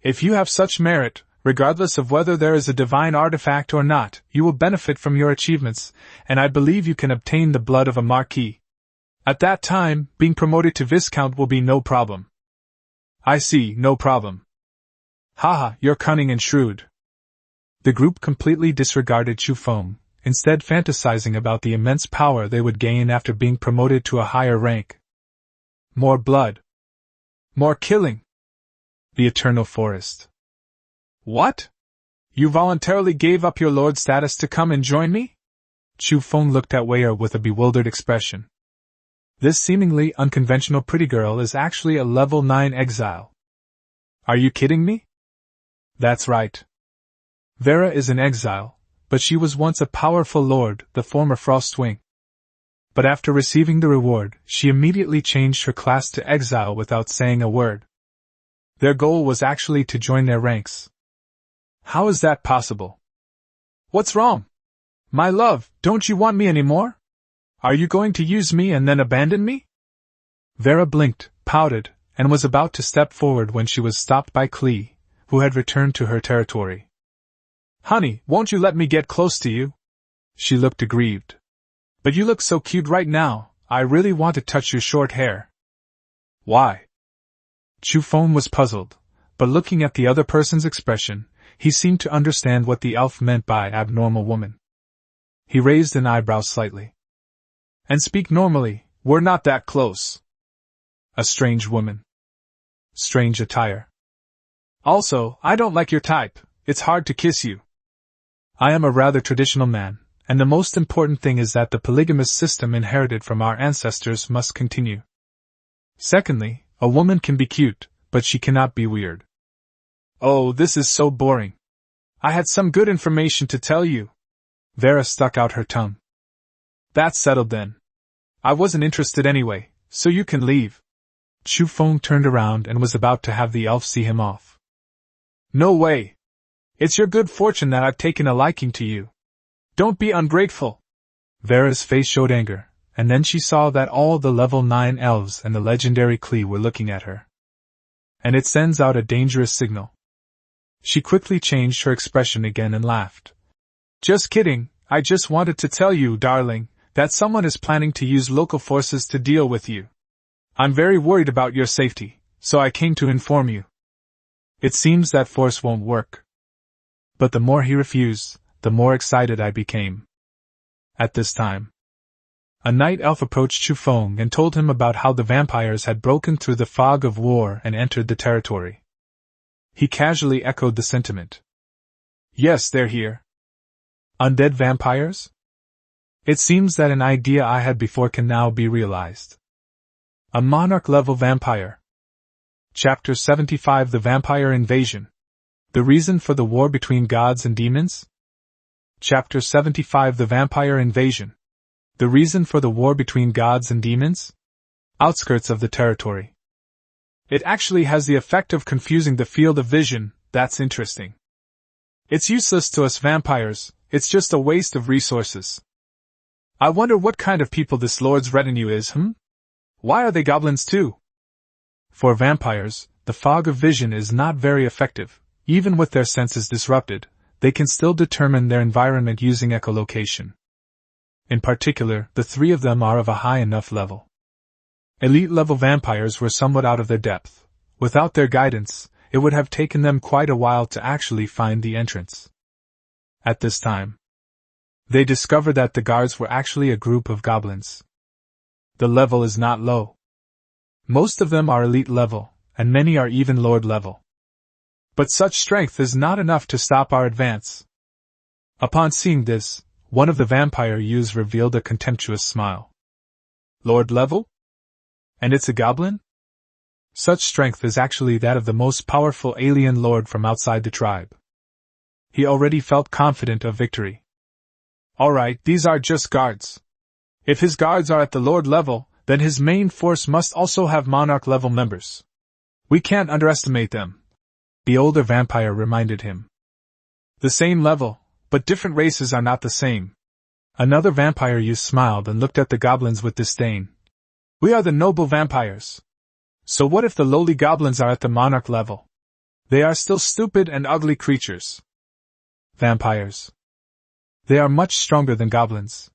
If you have such merit, regardless of whether there is a divine artifact or not, you will benefit from your achievements, and I believe you can obtain the blood of a marquis. At that time, being promoted to Viscount will be no problem." "I see, no problem. Haha, you're cunning and shrewd." The group completely disregarded Chufeng, instead fantasizing about the immense power they would gain after being promoted to a higher rank. More blood. More killing. The Eternal Forest. What? You voluntarily gave up your lord status to come and join me? Chufeng looked at Wei with a bewildered expression. This seemingly unconventional pretty girl is actually a level 9 exile. Are you kidding me? That's right. Vera is an exile, but she was once a powerful lord, the former Frostwing. But after receiving the reward, she immediately changed her class to exile without saying a word. Their goal was actually to join their ranks. How is that possible? What's wrong? My love, don't you want me anymore? Are you going to use me and then abandon me? Vera blinked, pouted, and was about to step forward when she was stopped by Klee, who had returned to her territory. Honey, won't you let me get close to you? She looked aggrieved. But you look so cute right now, I really want to touch your short hair. Why? Chu Feng was puzzled, but looking at the other person's expression, he seemed to understand what the elf meant by abnormal woman. He raised an eyebrow slightly. And speak normally, we're not that close. A strange woman. Strange attire. Also, I don't like your type, it's hard to kiss you. I am a rather traditional man, and the most important thing is that the polygamous system inherited from our ancestors must continue. Secondly, a woman can be cute, but she cannot be weird. Oh, this is so boring. I had some good information to tell you. Vera stuck out her tongue. That's settled then. I wasn't interested anyway, so you can leave. Chu Feng turned around and was about to have the elf see him off. No way. It's your good fortune that I've taken a liking to you. Don't be ungrateful. Vera's face showed anger, and then she saw that all the level 9 elves and the legendary Klee were looking at her. And it sends out a dangerous signal. She quickly changed her expression again and laughed. Just kidding, I just wanted to tell you, darling, that someone is planning to use local forces to deal with you. I'm very worried about your safety, so I came to inform you. It seems that force won't work. But the more he refused, the more excited I became. At this time, a night elf approached Chu Feng and told him about how the vampires had broken through the fog of war and entered the territory. He casually echoed the sentiment. Yes, they're here. Undead vampires? It seems that an idea I had before can now be realized. A monarch-level vampire. Chapter 75: The Vampire Invasion. The reason for the war between gods and demons? Chapter 75: The Vampire Invasion. The reason for the war between gods and demons? Outskirts of the territory. It actually has the effect of confusing the field of vision. That's interesting. It's useless to us vampires, it's just a waste of resources. I wonder what kind of people this lord's retinue is, Why are they goblins too? For vampires, the fog of vision is not very effective. Even with their senses disrupted, they can still determine their environment using echolocation. In particular, the three of them are of a high enough level. Elite-level vampires were somewhat out of their depth. Without their guidance, it would have taken them quite a while to actually find the entrance. At this time, they discovered that the guards were actually a group of goblins. The level is not low. Most of them are elite level, and many are even lord level. But such strength is not enough to stop our advance. Upon seeing this, one of the vampire youths revealed a contemptuous smile. Lord level? And it's a goblin? Such strength is actually that of the most powerful alien lord from outside the tribe. He already felt confident of victory. Alright, these are just guards. If his guards are at the lord level, then his main force must also have monarch level members. We can't underestimate them. The older vampire reminded him. The same level, but different races are not the same. Another vampire youth smiled and looked at the goblins with disdain. We are the noble vampires. So what if the lowly goblins are at the monarch level? They are still stupid and ugly creatures. Vampires. They are much stronger than goblins.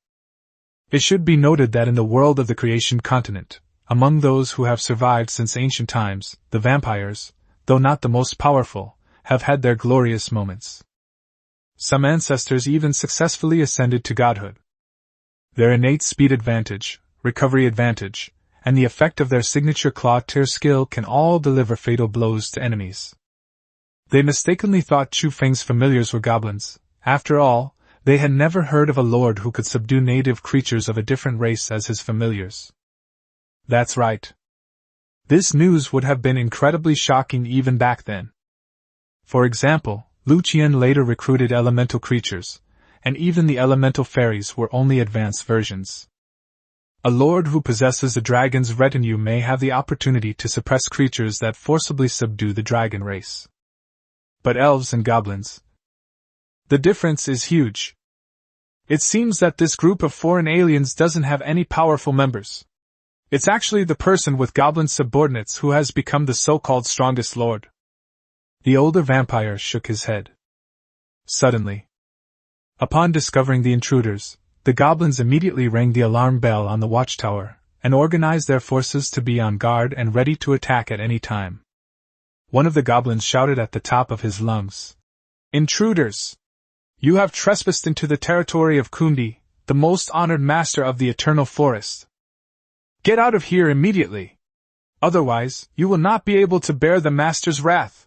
It should be noted that in the world of the creation continent, among those who have survived since ancient times, the vampires, though not the most powerful, have had their glorious moments. Some ancestors even successfully ascended to godhood. Their innate speed advantage, recovery advantage, and the effect of their signature claw-tear skill can all deliver fatal blows to enemies. They mistakenly thought Chu Feng's familiars were goblins. After all, they had never heard of a lord who could subdue native creatures of a different race as his familiars. That's right. This news would have been incredibly shocking even back then. For example, Lu Qian later recruited elemental creatures, and even the elemental fairies were only advanced versions. A lord who possesses a dragon's retinue may have the opportunity to suppress creatures that forcibly subdue the dragon race. But elves and goblins, the difference is huge. It seems that this group of foreign aliens doesn't have any powerful members. It's actually the person with goblin subordinates who has become the so-called strongest lord. The older vampire shook his head. Suddenly, upon discovering the intruders, the goblins immediately rang the alarm bell on the watchtower, and organized their forces to be on guard and ready to attack at any time. One of the goblins shouted at the top of his lungs, "Intruders! You have trespassed into the territory of Kundi, the most honored master of the eternal forest. Get out of here immediately! Otherwise, you will not be able to bear the master's wrath."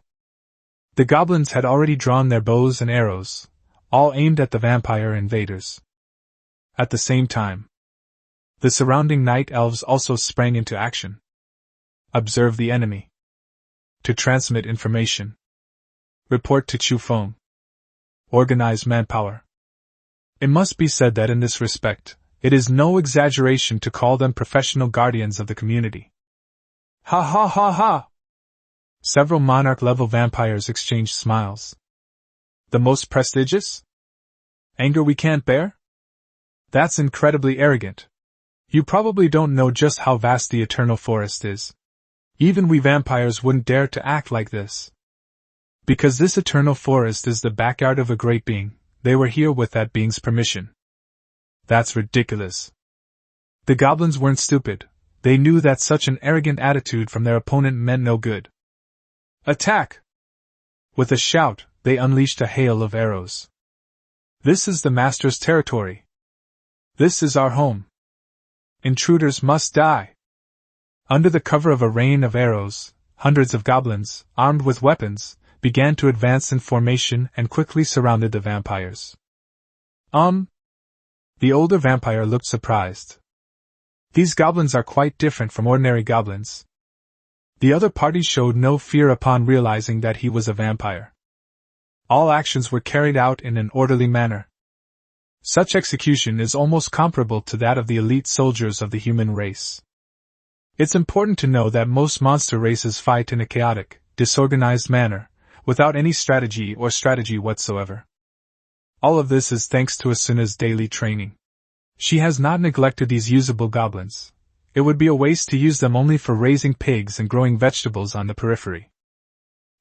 The goblins had already drawn their bows and arrows, all aimed at the vampire invaders. At the same time, the surrounding night elves also sprang into action. Observe the enemy. To transmit information. Report to Chufeng. Organize manpower. It must be said that in this respect, it is no exaggeration to call them professional guardians of the community. Ha ha ha ha! Several monarch-level vampires exchanged smiles. The most prestigious? Anger we can't bear? That's incredibly arrogant. You probably don't know just how vast the eternal forest is. Even we vampires wouldn't dare to act like this. Because this eternal forest is the backyard of a great being, they were here with that being's permission. That's ridiculous. The goblins weren't stupid. They knew that such an arrogant attitude from their opponent meant no good. Attack! With a shout, they unleashed a hail of arrows. This is the master's territory. This is our home. Intruders must die. Under the cover of a rain of arrows, hundreds of goblins, armed with weapons, began to advance in formation and quickly surrounded the vampires. The older vampire looked surprised. These goblins are quite different from ordinary goblins. The other party showed no fear upon realizing that he was a vampire. All actions were carried out in an orderly manner. Such execution is almost comparable to that of the elite soldiers of the human race. It's important to know that most monster races fight in a chaotic, disorganized manner, without any strategy whatsoever. All of this is thanks to Asuna's daily training. She has not neglected these usable goblins. It would be a waste to use them only for raising pigs and growing vegetables on the periphery.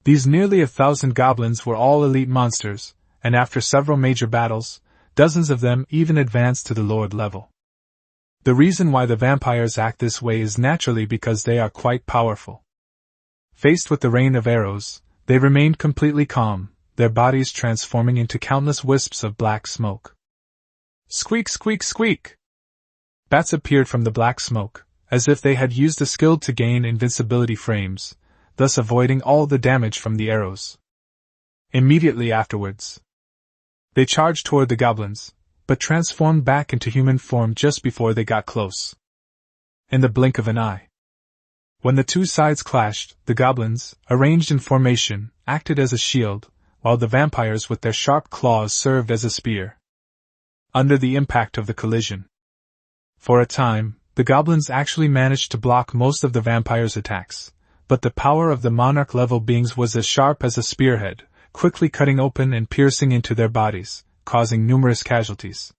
These nearly 1,000 goblins were all elite monsters, and after several major battles, dozens of them even advanced to the Lord level. The reason why the vampires act this way is naturally because they are quite powerful. Faced with the rain of arrows, they remained completely calm, their bodies transforming into countless wisps of black smoke. Squeak, squeak, squeak! Bats appeared from the black smoke, as if they had used a skill to gain invincibility frames, thus avoiding all the damage from the arrows. Immediately afterwards, they charged toward the goblins, but transformed back into human form just before they got close. In the blink of an eye. When the two sides clashed, the goblins, arranged in formation, acted as a shield, while the vampires with their sharp claws served as a spear. Under the impact of the collision, for a time, the goblins actually managed to block most of the vampires' attacks, but the power of the monarch-level beings was as sharp as a spearhead, quickly cutting open and piercing into their bodies, causing numerous casualties.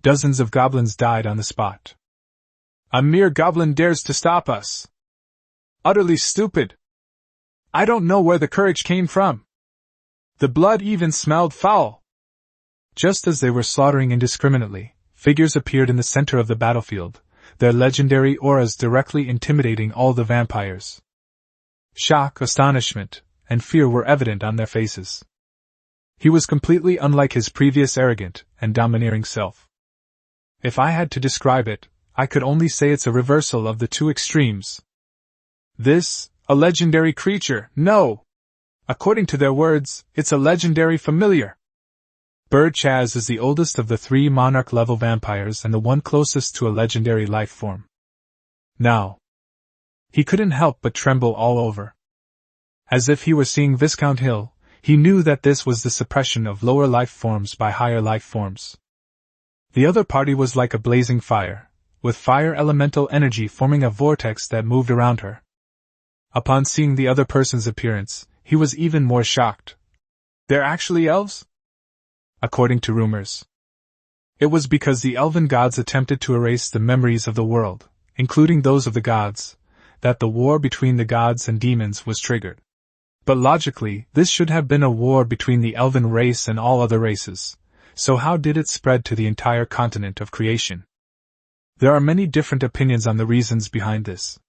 Dozens of goblins died on the spot. A mere goblin dares to stop us! Utterly stupid! I don't know where the courage came from. The blood even smelled foul. Just as they were slaughtering indiscriminately, figures appeared in the center of the battlefield, their legendary auras directly intimidating all the vampires. Shock, astonishment, and fear were evident on their faces. He was completely unlike his previous arrogant and domineering self. If I had to describe it, I could only say it's a reversal of the two extremes. This, a legendary creature, no! According to their words, it's a legendary familiar. Bird Chaz is the oldest of the 3 monarch-level vampires and the one closest to a legendary life form. Now, he couldn't help but tremble all over. As if he were seeing Viscount Hill, he knew that this was the suppression of lower life forms by higher life forms. The other party was like a blazing fire, with fire elemental energy forming a vortex that moved around her. Upon seeing the other person's appearance, he was even more shocked. They're actually elves? According to rumors. It was because the elven gods attempted to erase the memories of the world, including those of the gods, that the war between the gods and demons was triggered. But logically, this should have been a war between the elven race and all other races, so how did it spread to the entire continent of creation? There are many different opinions on the reasons behind this.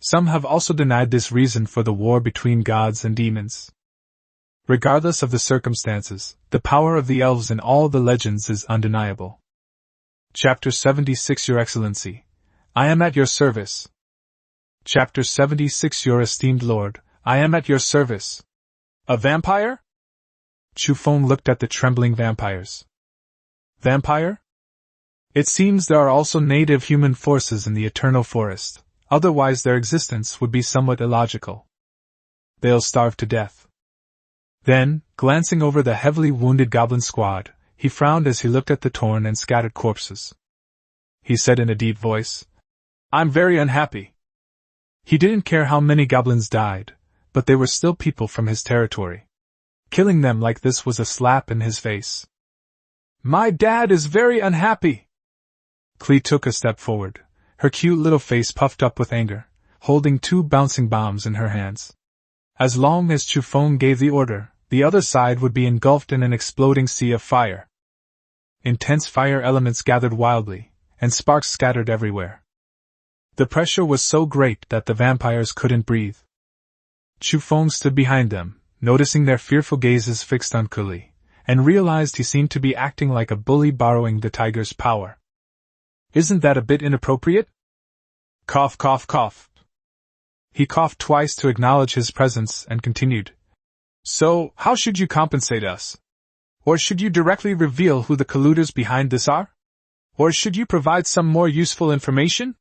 Some have also denied this reason for the war between gods and demons. Regardless of the circumstances, the power of the elves in all the legends is undeniable. Chapter 76 Your Excellency, I am at your service. Chapter 76 Your esteemed lord, I am at your service. A vampire? Chufeng looked at the trembling vampires. Vampire? It seems there are also native human forces in the eternal forest, otherwise their existence would be somewhat illogical. They'll starve to death. Then, glancing over the heavily wounded goblin squad, he frowned as he looked at the torn and scattered corpses. He said in a deep voice, I'm very unhappy. He didn't care how many goblins died, but they were still people from his territory. Killing them like this was a slap in his face. My dad is very unhappy. Klee took a step forward, her cute little face puffed up with anger, holding 2 bouncing bombs in her hands. As long as Chufeng gave the order, the other side would be engulfed in an exploding sea of fire. Intense fire elements gathered wildly, and sparks scattered everywhere. The pressure was so great that the vampires couldn't breathe. Chufeng stood behind them, noticing their fearful gazes fixed on Klee, and realized he seemed to be acting like a bully borrowing the tiger's power. Isn't that a bit inappropriate? Cough, cough, cough. He coughed twice to acknowledge his presence and continued. So, how should you compensate us? Or should you directly reveal who the colluders behind this are? Or should you provide some more useful information?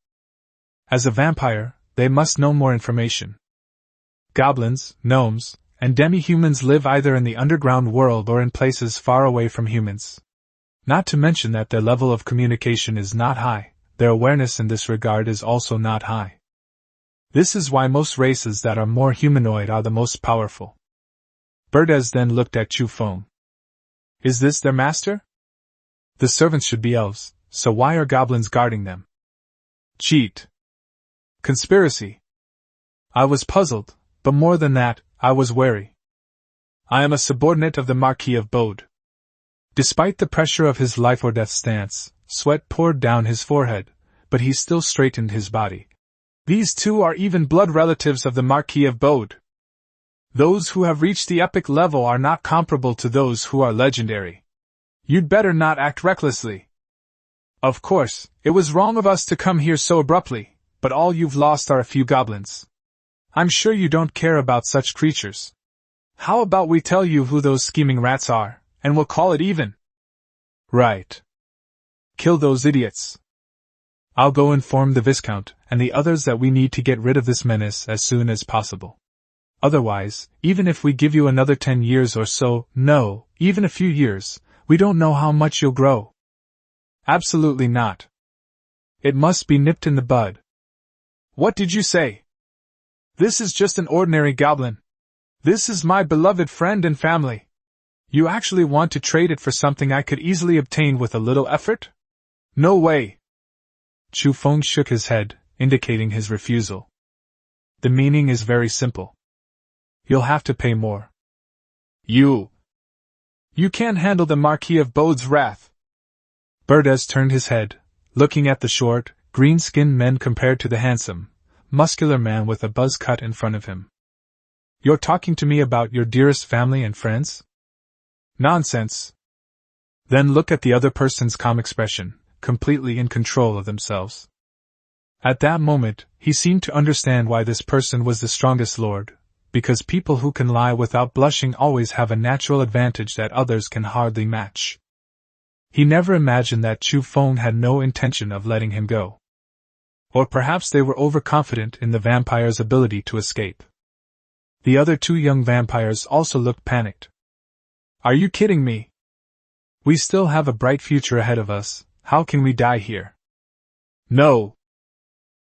As a vampire, they must know more information. Goblins, gnomes, and demi-humans live either in the underground world or in places far away from humans. Not to mention that their level of communication is not high, their awareness in this regard is also not high. This is why most races that are more humanoid are the most powerful. Berdez then looked at Chufeng. Is this their master? The servants should be elves, so why are goblins guarding them? Cheat. Conspiracy. I was puzzled, but more than that, I was wary. I am a subordinate of the Marquis of Bode. Despite the pressure of his life-or-death stance, sweat poured down his forehead, but he still straightened his body. These 2 are even blood relatives of the Marquis of Bode. Those who have reached the epic level are not comparable to those who are legendary. You'd better not act recklessly. Of course, it was wrong of us to come here so abruptly, but all you've lost are a few goblins. I'm sure you don't care about such creatures. How about we tell you who those scheming rats are, and we'll call it even? Right. Kill those idiots. I'll go inform the Viscount and the others that we need to get rid of this menace as soon as possible. Otherwise, even if we give you another 10 years or so, no, even a few years, we don't know how much you'll grow. Absolutely not. It must be nipped in the bud. What did you say? This is just an ordinary goblin. This is my beloved friend and family. You actually want to trade it for something I could easily obtain with a little effort? No way. Chufeng shook his head, indicating his refusal. The meaning is very simple. You'll have to pay more. You can't handle the Marquis of Bode's wrath. Berdez turned his head, looking at the short, green-skinned men compared to the handsome, muscular man with a buzz cut in front of him. You're talking to me about your dearest family and friends? Nonsense. Then look at the other person's calm expression, completely in control of themselves. At that moment, he seemed to understand why this person was the strongest lord, because people who can lie without blushing always have a natural advantage that others can hardly match. He never imagined that Chufeng had no intention of letting him go. Or perhaps they were overconfident in the vampire's ability to escape. The other 2 young vampires also looked panicked. Are you kidding me? We still have a bright future ahead of us, how can we die here? No.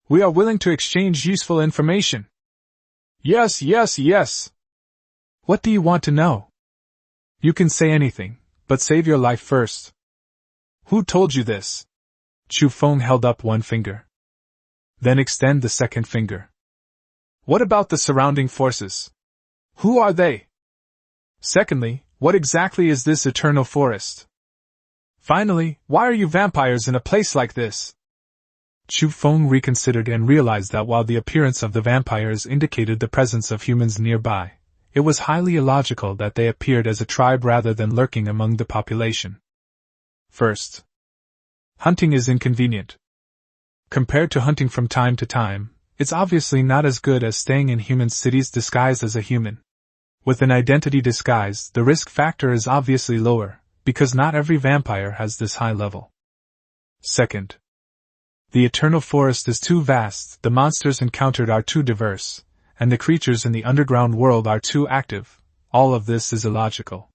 We are willing to exchange useful information. Yes, yes, yes. What do you want to know? You can say anything, but save your life first. Who told you this? Chufeng held up one finger. Then extend the second finger. What about the surrounding forces? Who are they? Secondly, what exactly is this eternal forest? Finally, why are you vampires in a place like this? Chu Feng reconsidered and realized that while the appearance of the vampires indicated the presence of humans nearby, it was highly illogical that they appeared as a tribe rather than lurking among the population. First, hunting is inconvenient. Compared to hunting from time to time, it's obviously not as good as staying in human cities disguised as a human. With an identity disguise, the risk factor is obviously lower, because not every vampire has this high level. Second, the eternal forest is too vast, the monsters encountered are too diverse, and the creatures in the underground world are too active. All of this is illogical.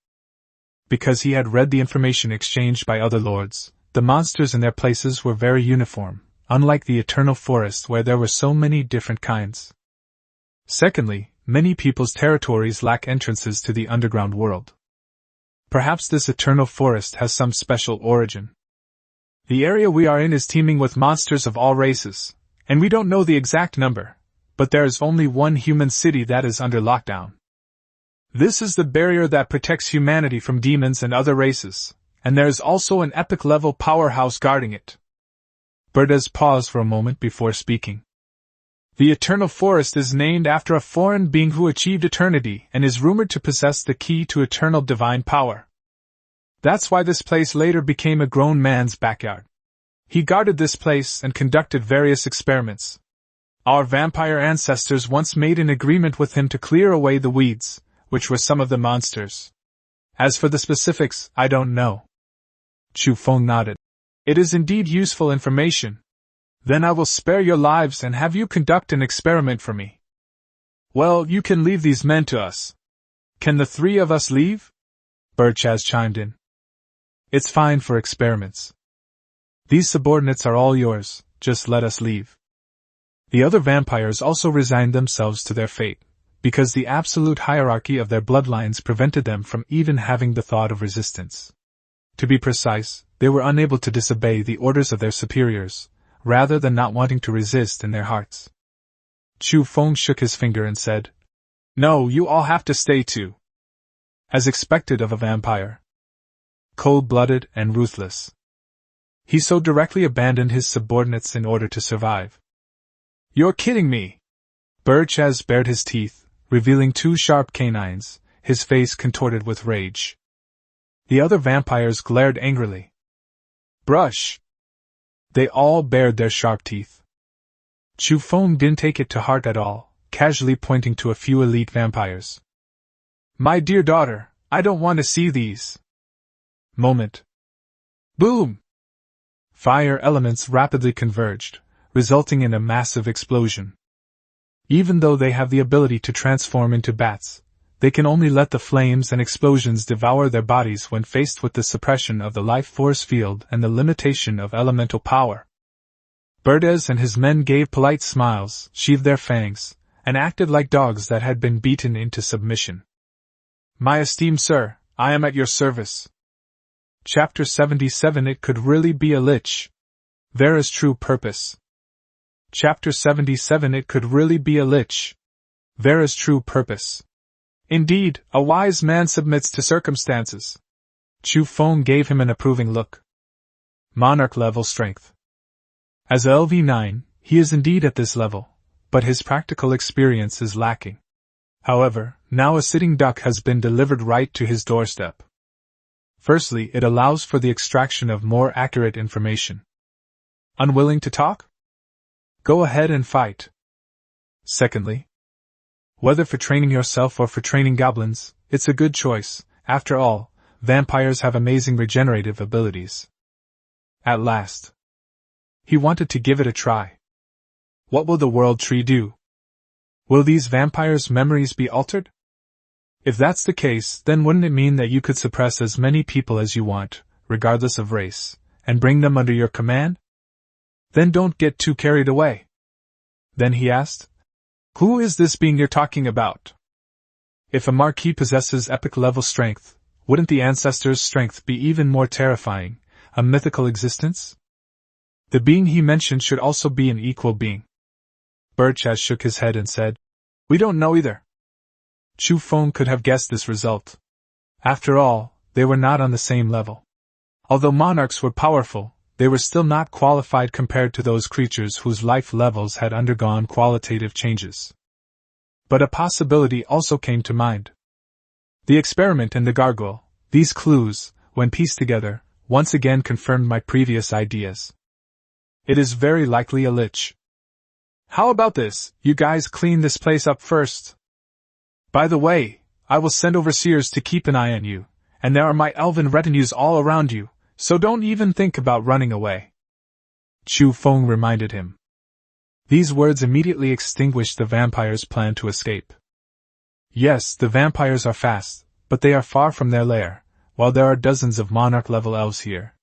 Because he had read the information exchanged by other lords, the monsters in their places were very uniform, unlike the eternal forest where there were so many different kinds. Secondly, many people's territories lack entrances to the underground world. Perhaps this eternal forest has some special origin. The area we are in is teeming with monsters of all races, and we don't know the exact number, but there is only one human city that is under lockdown. This is the barrier that protects humanity from demons and other races, and there is also an epic-level powerhouse guarding it. Berdes paused for a moment before speaking. The Eternal Forest is named after a foreign being who achieved eternity and is rumored to possess the key to eternal divine power. That's why this place later became a grown man's backyard. He guarded this place and conducted various experiments. Our vampire ancestors once made an agreement with him to clear away the weeds, which were some of the monsters. As for the specifics, I don't know. Chu Feng nodded. It is indeed useful information. Then I will spare your lives and have you conduct an experiment for me. Well, you can leave these men to us. Can the three of us leave? Burchaz chimed in. It's fine for experiments. These subordinates are all yours, just let us leave. The other vampires also resigned themselves to their fate, because the absolute hierarchy of their bloodlines prevented them from even having the thought of resistance. To be precise, they were unable to disobey the orders of their superiors, rather than not wanting to resist in their hearts. Chu Feng shook his finger and said, No, you all have to stay too. As expected of a vampire. Cold-blooded and ruthless. He so directly abandoned his subordinates in order to survive. You're kidding me! Burchaz bared his teeth, revealing two sharp canines, his face contorted with rage. The other vampires glared angrily. Brush! They all bared their sharp teeth. Chu Feng didn't take it to heart at all, casually pointing to a few elite vampires. My dear daughter, I don't want to see these. Moment. Boom! Fire elements rapidly converged, resulting in a massive explosion. Even though they have the ability to transform into bats, they can only let the flames and explosions devour their bodies when faced with the suppression of the life force field and the limitation of elemental power. Berdes and his men gave polite smiles, sheathed their fangs, and acted like dogs that had been beaten into submission. My esteemed sir, I am at your service. Chapter 77 It Could Really Be a Lich. Vera's True Purpose. Chapter 77 It Could Really Be a Lich. Vera's True Purpose. Indeed, a wise man submits to circumstances. Chu Feng gave him an approving look. Monarch level strength. As a LV9, he is indeed at this level, but his practical experience is lacking. However, now a sitting duck has been delivered right to his doorstep. Firstly, it allows for the extraction of more accurate information. Unwilling to talk? Go ahead and fight. Secondly, whether for training yourself or for training goblins, it's a good choice. After all, vampires have amazing regenerative abilities. At last, he wanted to give it a try. What will the world tree do? Will these vampires' memories be altered? If that's the case, then wouldn't it mean that you could suppress as many people as you want, regardless of race, and bring them under your command? Then don't get too carried away. Then he asked, Who is this being you're talking about? If a Marquis possesses epic-level strength, wouldn't the ancestors' strength be even more terrifying, a mythical existence? The being he mentioned should also be an equal being. Burchaz shook his head and said, We don't know either. Chu Feng could have guessed this result. After all, they were not on the same level. Although monarchs were powerful, they were still not qualified compared to those creatures whose life levels had undergone qualitative changes. But a possibility also came to mind. The experiment and the gargoyle, these clues, when pieced together, once again confirmed my previous ideas. It is very likely a lich. How about this, you guys clean this place up first? By the way, I will send overseers to keep an eye on you, and there are my elven retinues all around you, so don't even think about running away. Chu Feng reminded him. These words immediately extinguished the vampire's plan to escape. Yes, the vampires are fast, but they are far from their lair, while there are dozens of monarch-level elves here.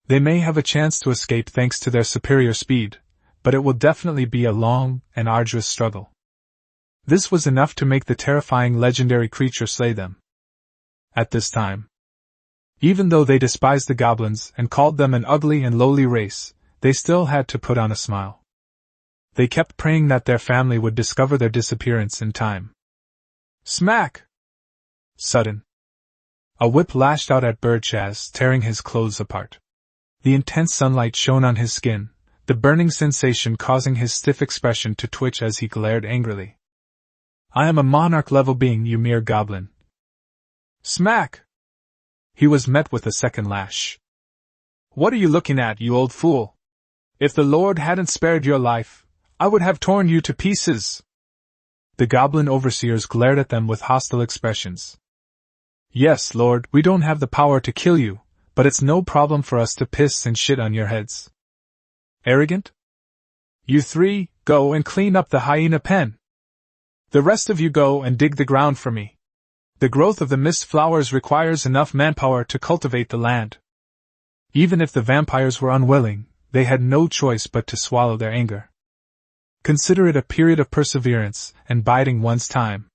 They may have a chance to escape thanks to their superior speed, but it will definitely be a long and arduous struggle. This was enough to make the terrifying legendary creature slay them. At this time, even though they despised the goblins and called them an ugly and lowly race, they still had to put on a smile. They kept praying that their family would discover their disappearance in time. Smack! Sudden. A whip lashed out at Birdchaz, tearing his clothes apart. The intense sunlight shone on his skin, the burning sensation causing his stiff expression to twitch as he glared angrily. I am a monarch-level being, you mere goblin. Smack! He was met with a second lash. What are you looking at, you old fool? If the Lord hadn't spared your life, I would have torn you to pieces. The goblin overseers glared at them with hostile expressions. Yes, Lord, we don't have the power to kill you, but it's no problem for us to piss and shit on your heads. Arrogant? You three, go and clean up the hyena pen. The rest of you go and dig the ground for me. The growth of the mist flowers requires enough manpower to cultivate the land. Even if the vampires were unwilling, they had no choice but to swallow their anger. Consider it a period of perseverance and biding one's time.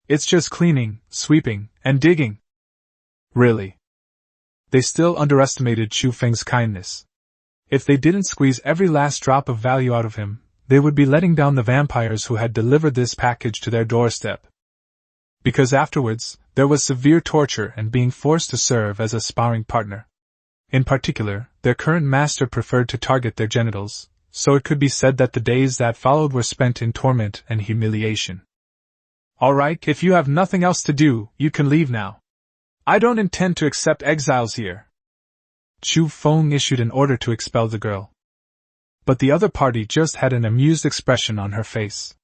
It's just cleaning, sweeping, and digging. Really. They still underestimated Chu Feng's kindness. If they didn't squeeze every last drop of value out of him, they would be letting down the vampires who had delivered this package to their doorstep. Because afterwards, there was severe torture and being forced to serve as a sparring partner. In particular, their current master preferred to target their genitals, so it could be said that the days that followed were spent in torment and humiliation. All right, if you have nothing else to do, you can leave now. I don't intend to accept exiles here. Chu Feng issued an order to expel the girl. But the other party just had an amused expression on her face.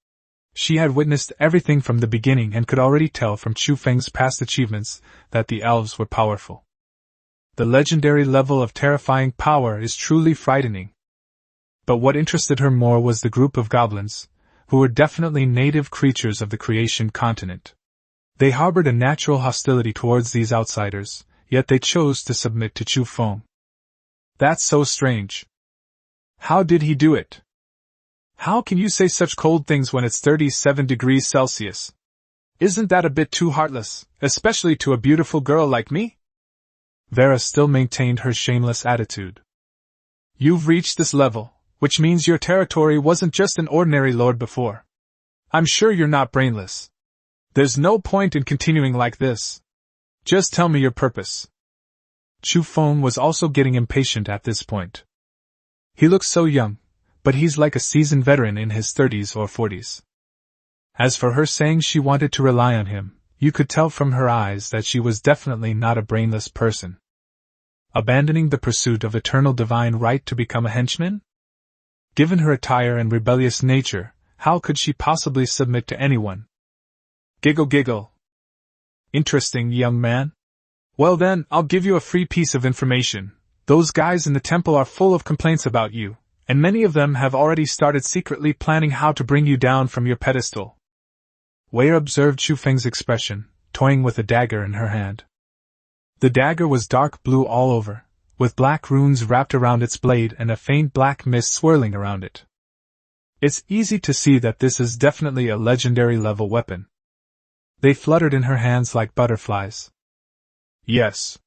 She had witnessed everything from the beginning and could already tell from Chu Feng's past achievements that the elves were powerful. The legendary level of terrifying power is truly frightening. But what interested her more was the group of goblins, who were definitely native creatures of the creation continent. They harbored a natural hostility towards these outsiders, yet they chose to submit to Chu Feng. That's so strange. How did he do it? How can you say such cold things when it's 37 degrees Celsius? Isn't that a bit too heartless, especially to a beautiful girl like me? Vera still maintained her shameless attitude. You've reached this level, which means your territory wasn't just an ordinary lord before. I'm sure you're not brainless. There's no point in continuing like this. Just tell me your purpose. Chu Feng was also getting impatient at this point. He looks so young, but he's like a seasoned veteran in his 30s or 40s. As for her saying she wanted to rely on him, you could tell from her eyes that she was definitely not a brainless person. Abandoning the pursuit of eternal divine right to become a henchman? Given her attire and rebellious nature, how could she possibly submit to anyone? Giggle giggle. Interesting, young man. Well then, I'll give you a free piece of information. Those guys in the temple are full of complaints about you, and many of them have already started secretly planning how to bring you down from your pedestal. Wei observed Chu Feng's expression, toying with a dagger in her hand. The dagger was dark blue all over, with black runes wrapped around its blade and a faint black mist swirling around it. It's easy to see that this is definitely a legendary level weapon. They fluttered in her hands like butterflies. Yes.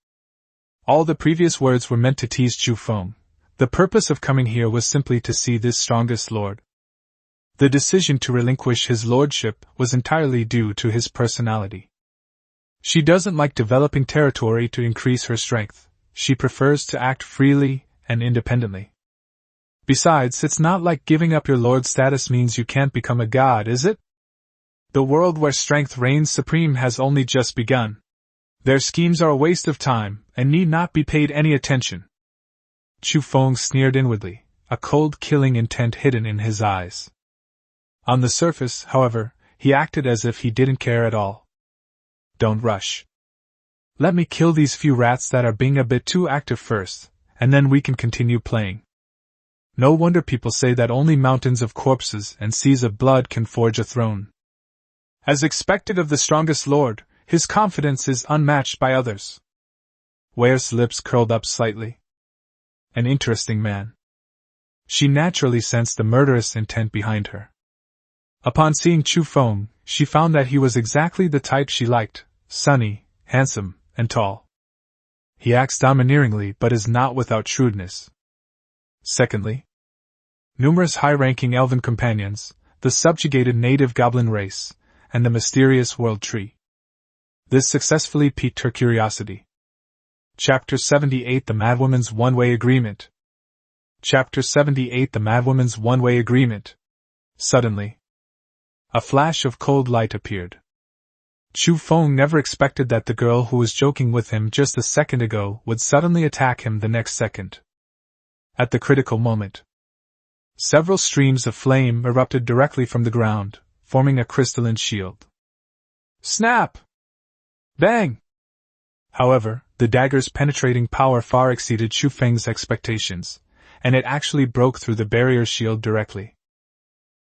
All the previous words were meant to tease Chu Feng. The purpose of coming here was simply to see this strongest lord. The decision to relinquish his lordship was entirely due to his personality. She doesn't like developing territory to increase her strength. She prefers to act freely and independently. Besides, it's not like giving up your lord status means you can't become a god, is it? The world where strength reigns supreme has only just begun. Their schemes are a waste of time, and need not be paid any attention. Chu Feng sneered inwardly, a cold killing intent hidden in his eyes. On the surface, however, he acted as if he didn't care at all. Don't rush. Let me kill these few rats that are being a bit too active first, and then we can continue playing. No wonder people say that only mountains of corpses and seas of blood can forge a throne. As expected of the strongest lord, his confidence is unmatched by others. Ware's lips curled up slightly. An interesting man. She naturally sensed the murderous intent behind her. Upon seeing Chu Feng, she found that he was exactly the type she liked, sunny, handsome, and tall. He acts domineeringly but is not without shrewdness. Secondly, numerous high-ranking elven companions, the subjugated native goblin race, and the mysterious world tree. This successfully piqued her curiosity. Chapter 78 The Madwoman's One-Way Agreement. Chapter 78 The Madwoman's One-Way Agreement. Suddenly, a flash of cold light appeared. Chu Feng never expected that the girl who was joking with him just a second ago would suddenly attack him the next second. At the critical moment, several streams of flame erupted directly from the ground, forming a crystalline shield. Snap! Bang! However, the dagger's penetrating power far exceeded Chu Feng's expectations, and it actually broke through the barrier shield directly.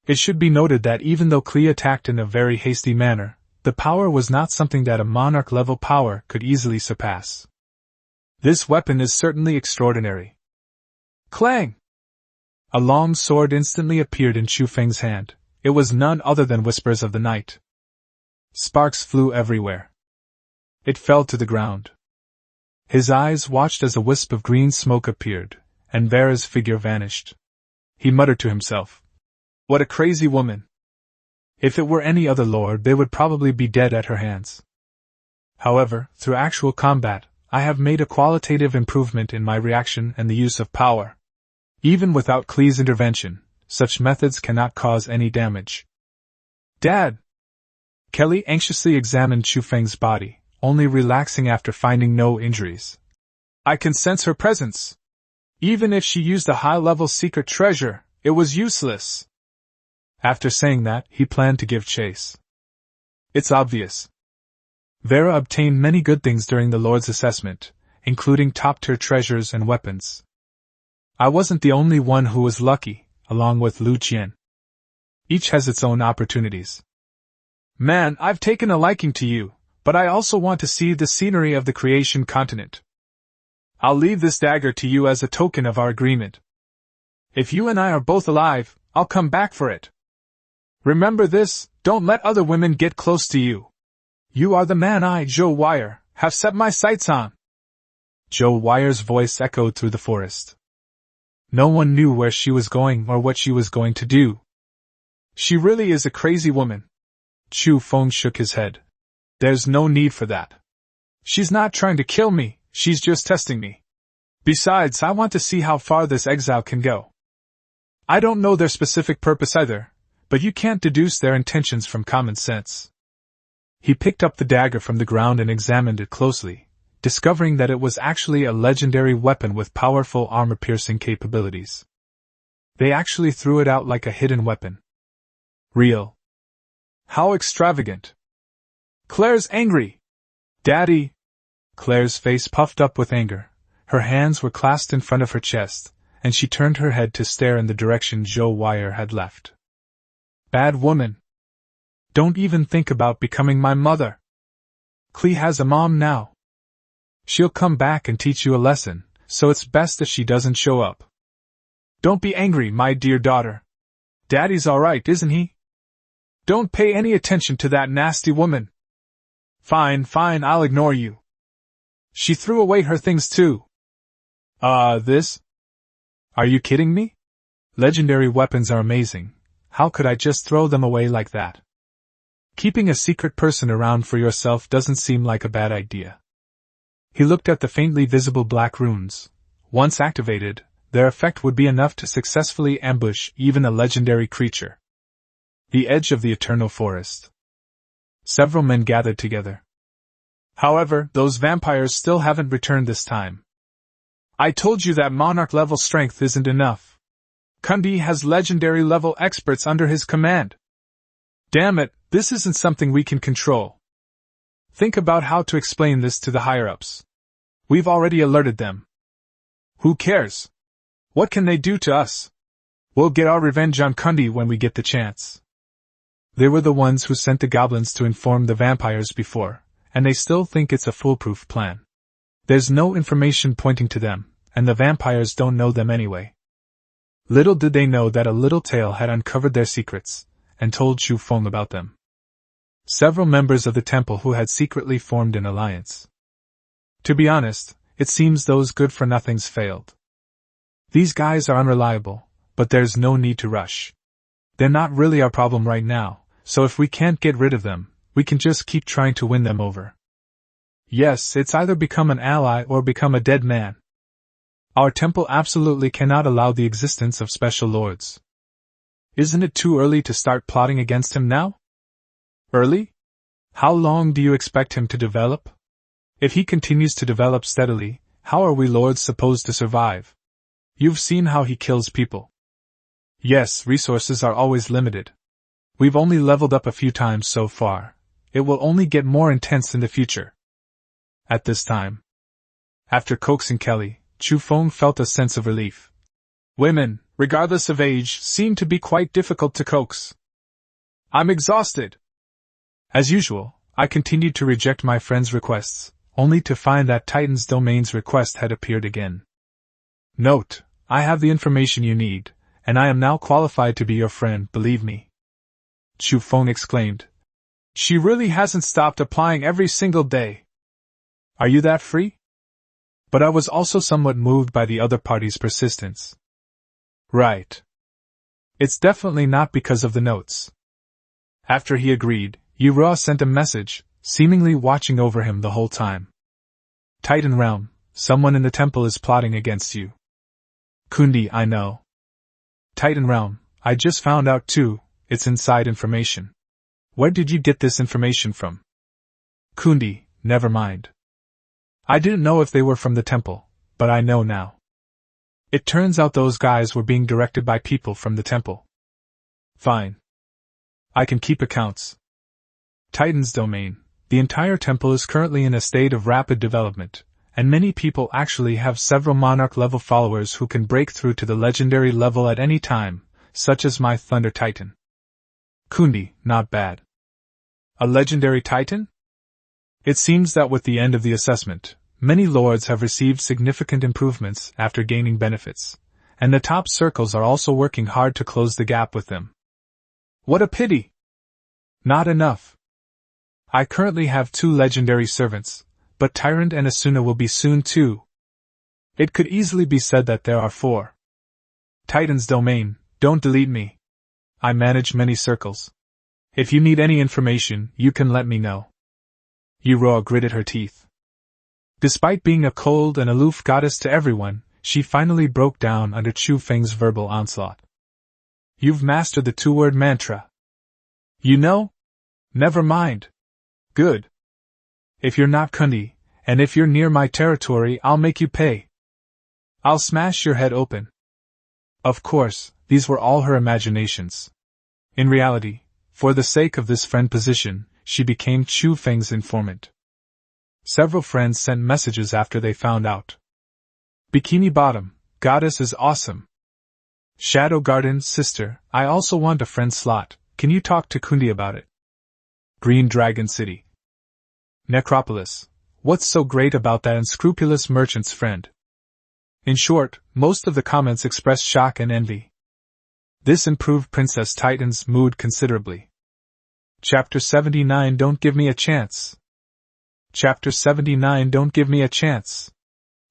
It should be noted that even though Klee attacked in a very hasty manner, the power was not something that a monarch-level power could easily surpass. This weapon is certainly extraordinary. Clang! A long sword instantly appeared in Chu Feng's hand. It was none other than Whispers of the Night. Sparks flew everywhere. It fell to the ground. His eyes watched as a wisp of green smoke appeared, and Vera's figure vanished. He muttered to himself, "What a crazy woman! If it were any other lord, they would probably be dead at her hands. However, through actual combat, I have made a qualitative improvement in my reaction and the use of power. Even without Klee's intervention, such methods cannot cause any damage." Dad! Kelly anxiously examined Chu Feng's body, only relaxing after finding no injuries. "I can sense her presence. Even if she used a high-level secret treasure, it was useless." After saying that, he planned to give chase. It's obvious. Vera obtained many good things during the Lord's assessment, including top-tier treasures and weapons. I wasn't the only one who was lucky, along with Lu Qian. Each has its own opportunities. Man, I've taken a liking to you, but I also want to see the scenery of the creation continent. I'll leave this dagger to you as a token of our agreement. If you and I are both alive, I'll come back for it. Remember this, don't let other women get close to you. You are the man I, Zhou Wire, have set my sights on. Zhou Wire's voice echoed through the forest. No one knew where she was going or what she was going to do. She really is a crazy woman. Chu Feng shook his head. There's no need for that. She's not trying to kill me, she's just testing me. Besides, I want to see how far this exile can go. I don't know their specific purpose either, but you can't deduce their intentions from common sense. He picked up the dagger from the ground and examined it closely, discovering that it was actually a legendary weapon with powerful armor-piercing capabilities. They actually threw it out like a hidden weapon. Real. How extravagant. Claire's angry. Daddy! Claire's face puffed up with anger. Her hands were clasped in front of her chest, and she turned her head to stare in the direction Zhou Wire had left. Bad woman. Don't even think about becoming my mother. Klee has a mom now. She'll come back and teach you a lesson, so it's best that she doesn't show up. Don't be angry, my dear daughter. Daddy's all right, isn't he? Don't pay any attention to that nasty woman. Fine, I'll ignore you. She threw away her things too. This? Are you kidding me? Legendary weapons are amazing. How could I just throw them away like that? Keeping a secret person around for yourself doesn't seem like a bad idea. He looked at the faintly visible black runes. Once activated, their effect would be enough to successfully ambush even a legendary creature. The edge of the eternal forest. Several men gathered together. However, those vampires still haven't returned this time. I told you that monarch-level strength isn't enough. Kundi has legendary-level experts under his command. Damn it, this isn't something we can control. Think about how to explain this to the higher-ups. We've already alerted them. Who cares? What can they do to us? We'll get our revenge on Kundi when we get the chance. They were the ones who sent the goblins to inform the vampires before, and they still think it's a foolproof plan. There's no information pointing to them, and the vampires don't know them anyway. Little did they know that a little tale had uncovered their secrets, and told Chu Feng about them. Several members of the temple who had secretly formed an alliance. To be honest, it seems those good-for-nothings failed. These guys are unreliable, but there's no need to rush. They're not really our problem right now, so if we can't get rid of them, we can just keep trying to win them over. Yes, it's either become an ally or become a dead man. Our temple absolutely cannot allow the existence of special lords. Isn't it too early to start plotting against him now? Early? How long do you expect him to develop? If he continues to develop steadily, how are we lords supposed to survive? You've seen how he kills people. Yes, resources are always limited. We've only leveled up a few times so far. It will only get more intense in the future. At this time, after coaxing Kelly, Chu Feng felt a sense of relief. Women, regardless of age, seem to be quite difficult to coax. I'm exhausted. As usual, I continued to reject my friend's requests, only to find that Titan's Domain's request had appeared again. Note, I have the information you need, and I am now qualified to be your friend, believe me. Chu Feng exclaimed. She really hasn't stopped applying every single day. Are you that free? But I was also somewhat moved by the other party's persistence. Right. It's definitely not because of the notes. After he agreed, Yura sent a message, seemingly watching over him the whole time. Titan Realm, someone in the temple is plotting against you. Kundi, I know. Titan Realm, I just found out too, it's inside information. Where did you get this information from? Kundi, never mind. I didn't know if they were from the temple, but I know now. It turns out those guys were being directed by people from the temple. Fine. I can keep accounts. Titan's Domain, the entire temple is currently in a state of rapid development, and many people actually have several monarch-level followers who can break through to the legendary level at any time, such as my Thunder Titan. Kundi, not bad. A legendary titan? It seems that with the end of the assessment, many lords have received significant improvements after gaining benefits, and the top circles are also working hard to close the gap with them. What a pity! Not enough. I currently have 2 legendary servants, but Tyrant and Asuna will be soon too. It could easily be said that there are 4. Titan's Domain, don't delete me. I manage many circles. If you need any information, you can let me know. Yura gritted her teeth. Despite being a cold and aloof goddess to everyone, she finally broke down under Chu Feng's verbal onslaught. You've mastered the 2-word mantra. You know? Never mind. Good. If you're not Kundi, and if you're near my territory, I'll make you pay. I'll smash your head open. Of course, these were all her imaginations. In reality, for the sake of this friend position, she became Chu Feng's informant. Several friends sent messages after they found out. Bikini Bottom, goddess is awesome. Shadow Garden, sister, I also want a friend slot, can you talk to Kundi about it? Green Dragon City. Necropolis, what's so great about that unscrupulous merchant's friend? In short, most of the comments expressed shock and envy. This improved Princess Titan's mood considerably. Chapter 79 Don't Give Me a Chance. Chapter 79 Don't Give Me a Chance.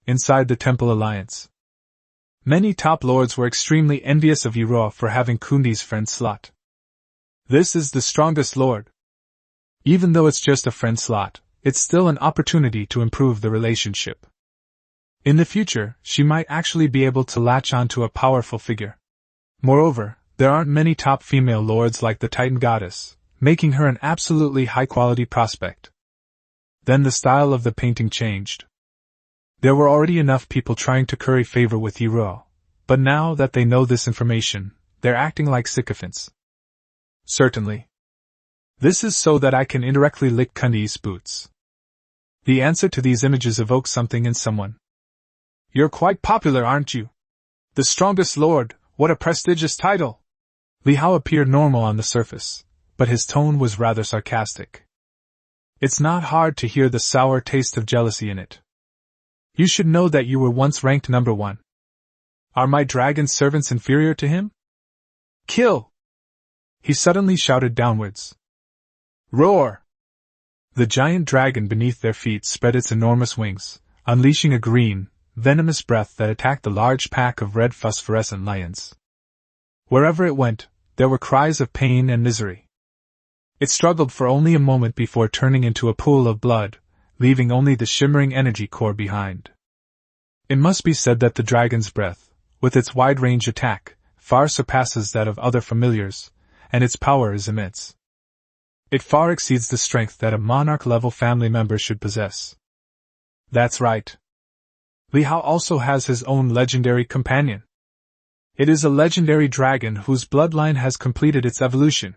Inside the Temple Alliance. Many top lords were extremely envious of Yura for having Kundi's friend slot. This is the strongest lord. Even though it's just a friend slot, it's still an opportunity to improve the relationship. In the future, she might actually be able to latch onto a powerful figure. Moreover, there aren't many top female lords like the Titan goddess, making her an absolutely high-quality prospect. Then the style of the painting changed. There were already enough people trying to curry favor with Yiruo, but now that they know this information, they're acting like sycophants. Certainly. This is so that I can indirectly lick Kundi's boots. The answer to these images evokes something in someone. You're quite popular, aren't you? The strongest lord, what a prestigious title! Li Hao appeared normal on the surface, but his tone was rather sarcastic. It's not hard to hear the sour taste of jealousy in it. You should know that you were once ranked number 1. Are my dragon servants inferior to him? Kill! He suddenly shouted downwards. Roar! The giant dragon beneath their feet spread its enormous wings, unleashing a green, venomous breath that attacked the large pack of red phosphorescent lions. Wherever it went, there were cries of pain and misery. It struggled for only a moment before turning into a pool of blood, leaving only the shimmering energy core behind. It must be said that the dragon's breath, with its wide-range attack, far surpasses that of other familiars, and its power is immense. It far exceeds the strength that a monarch-level family member should possess. That's right. Li Hao also has his own legendary companion. It is a legendary dragon whose bloodline has completed its evolution.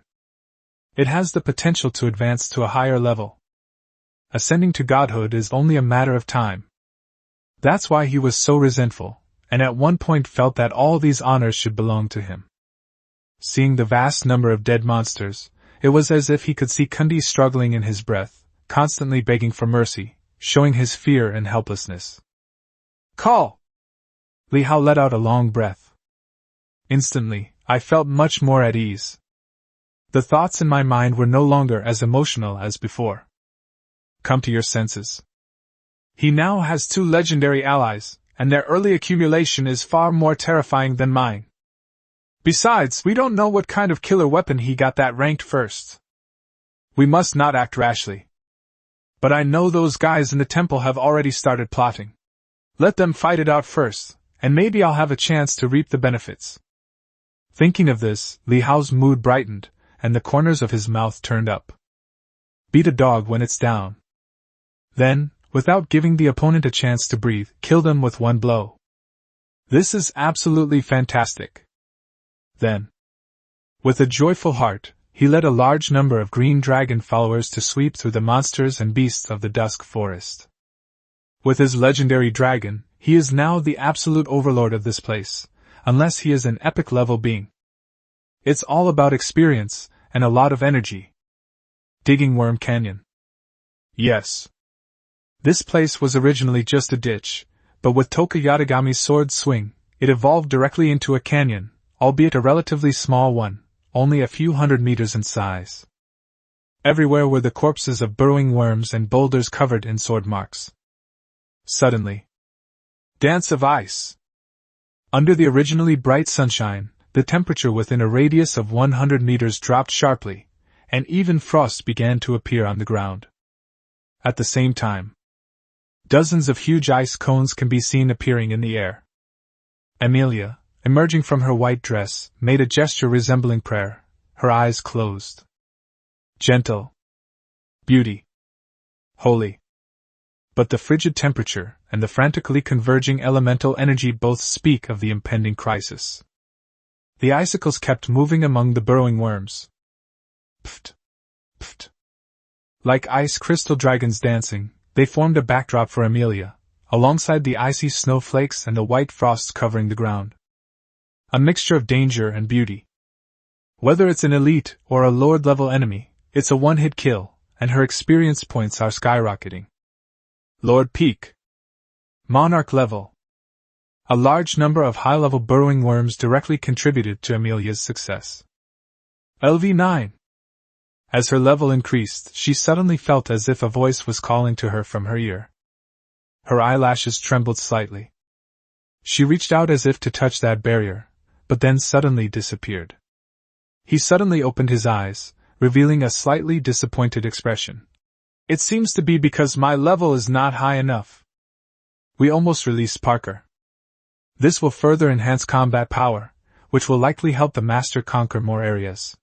It has the potential to advance to a higher level. Ascending to godhood is only a matter of time. That's why he was so resentful, and at one point felt that all these honors should belong to him. Seeing the vast number of dead monsters, it was as if he could see Kundi struggling in his breath, constantly begging for mercy, showing his fear and helplessness. Call! Li Hao let out a long breath. Instantly, I felt much more at ease. The thoughts in my mind were no longer as emotional as before. Come to your senses. He now has 2 legendary allies, and their early accumulation is far more terrifying than mine. Besides, we don't know what kind of killer weapon he got that ranked first. We must not act rashly. But I know those guys in the temple have already started plotting. Let them fight it out first, and maybe I'll have a chance to reap the benefits. Thinking of this, Li Hao's mood brightened, and the corners of his mouth turned up. Beat a dog when it's down. Then, without giving the opponent a chance to breathe, kill them with one blow. This is absolutely fantastic. Then, with a joyful heart, he led a large number of green dragon followers to sweep through the monsters and beasts of the dusk forest. With his legendary dragon, he is now the absolute overlord of this place, unless he is an epic-level being. It's all about experience, and a lot of energy. Digging Worm Canyon. Yes. This place was originally just a ditch, but with Toka Yatagami's sword swing, it evolved directly into a canyon, albeit a relatively small one, only a few hundred meters in size. Everywhere were the corpses of burrowing worms and boulders covered in sword marks. Suddenly. Dance of ice! Under the originally bright sunshine, the temperature within a radius of 100 meters dropped sharply, and even frost began to appear on the ground. At the same time, dozens of huge ice cones can be seen appearing in the air. Amelia, emerging from her white dress, made a gesture resembling prayer, her eyes closed. Gentle. Beauty. Holy. But the frigid temperature and the frantically converging elemental energy both speak of the impending crisis. The icicles kept moving among the burrowing worms. Pft. Pft. Like ice crystal dragons dancing, they formed a backdrop for Amelia, alongside the icy snowflakes and the white frosts covering the ground. A mixture of danger and beauty. Whether it's an elite or a lord-level enemy, it's a one-hit kill, and her experience points are skyrocketing. Lord Peak. Monarch level. A large number of high-level burrowing worms directly contributed to Amelia's success. LV9. As her level increased, she suddenly felt as if a voice was calling to her from her ear. Her eyelashes trembled slightly. She reached out as if to touch that barrier, but then suddenly disappeared. He suddenly opened his eyes, revealing a slightly disappointed expression. It seems to be because my level is not high enough. We almost released Parker. This will further enhance combat power, which will likely help the Master conquer more areas.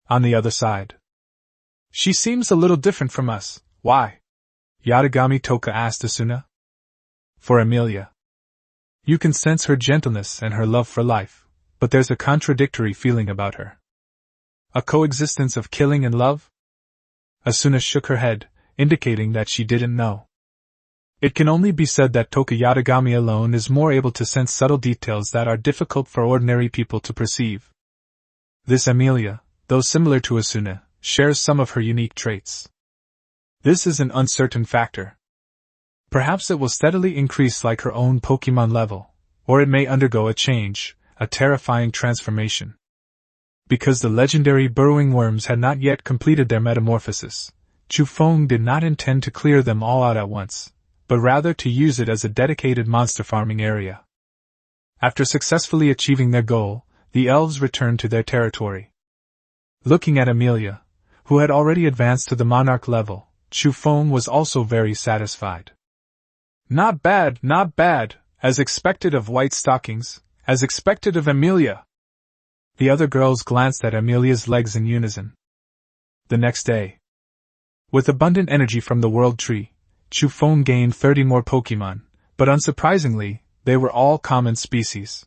On the other side. She seems a little different from us. Why? Yatagami Toka asked Asuna. For Amelia. You can sense her gentleness and her love for life, but there's a contradictory feeling about her. A coexistence of killing and love? Asuna shook her head, indicating that she didn't know. It can only be said that Toka Yatagami alone is more able to sense subtle details that are difficult for ordinary people to perceive. This Amelia, though similar to Asuna, shares some of her unique traits. This is an uncertain factor. Perhaps it will steadily increase like her own Pokemon level, or it may undergo a change, a terrifying transformation. Because the legendary burrowing worms had not yet completed their metamorphosis, Chufeng did not intend to clear them all out at once, but rather to use it as a dedicated monster farming area. After successfully achieving their goal, the elves returned to their territory. Looking at Amelia, who had already advanced to the monarch level, Chufeng was also very satisfied. Not bad, as expected of White Stockings, as expected of Amelia. The other girls glanced at Amelia's legs in unison. The next day, with abundant energy from the World Tree, Chufeng gained 30 more Pokemon, but unsurprisingly, they were all common species.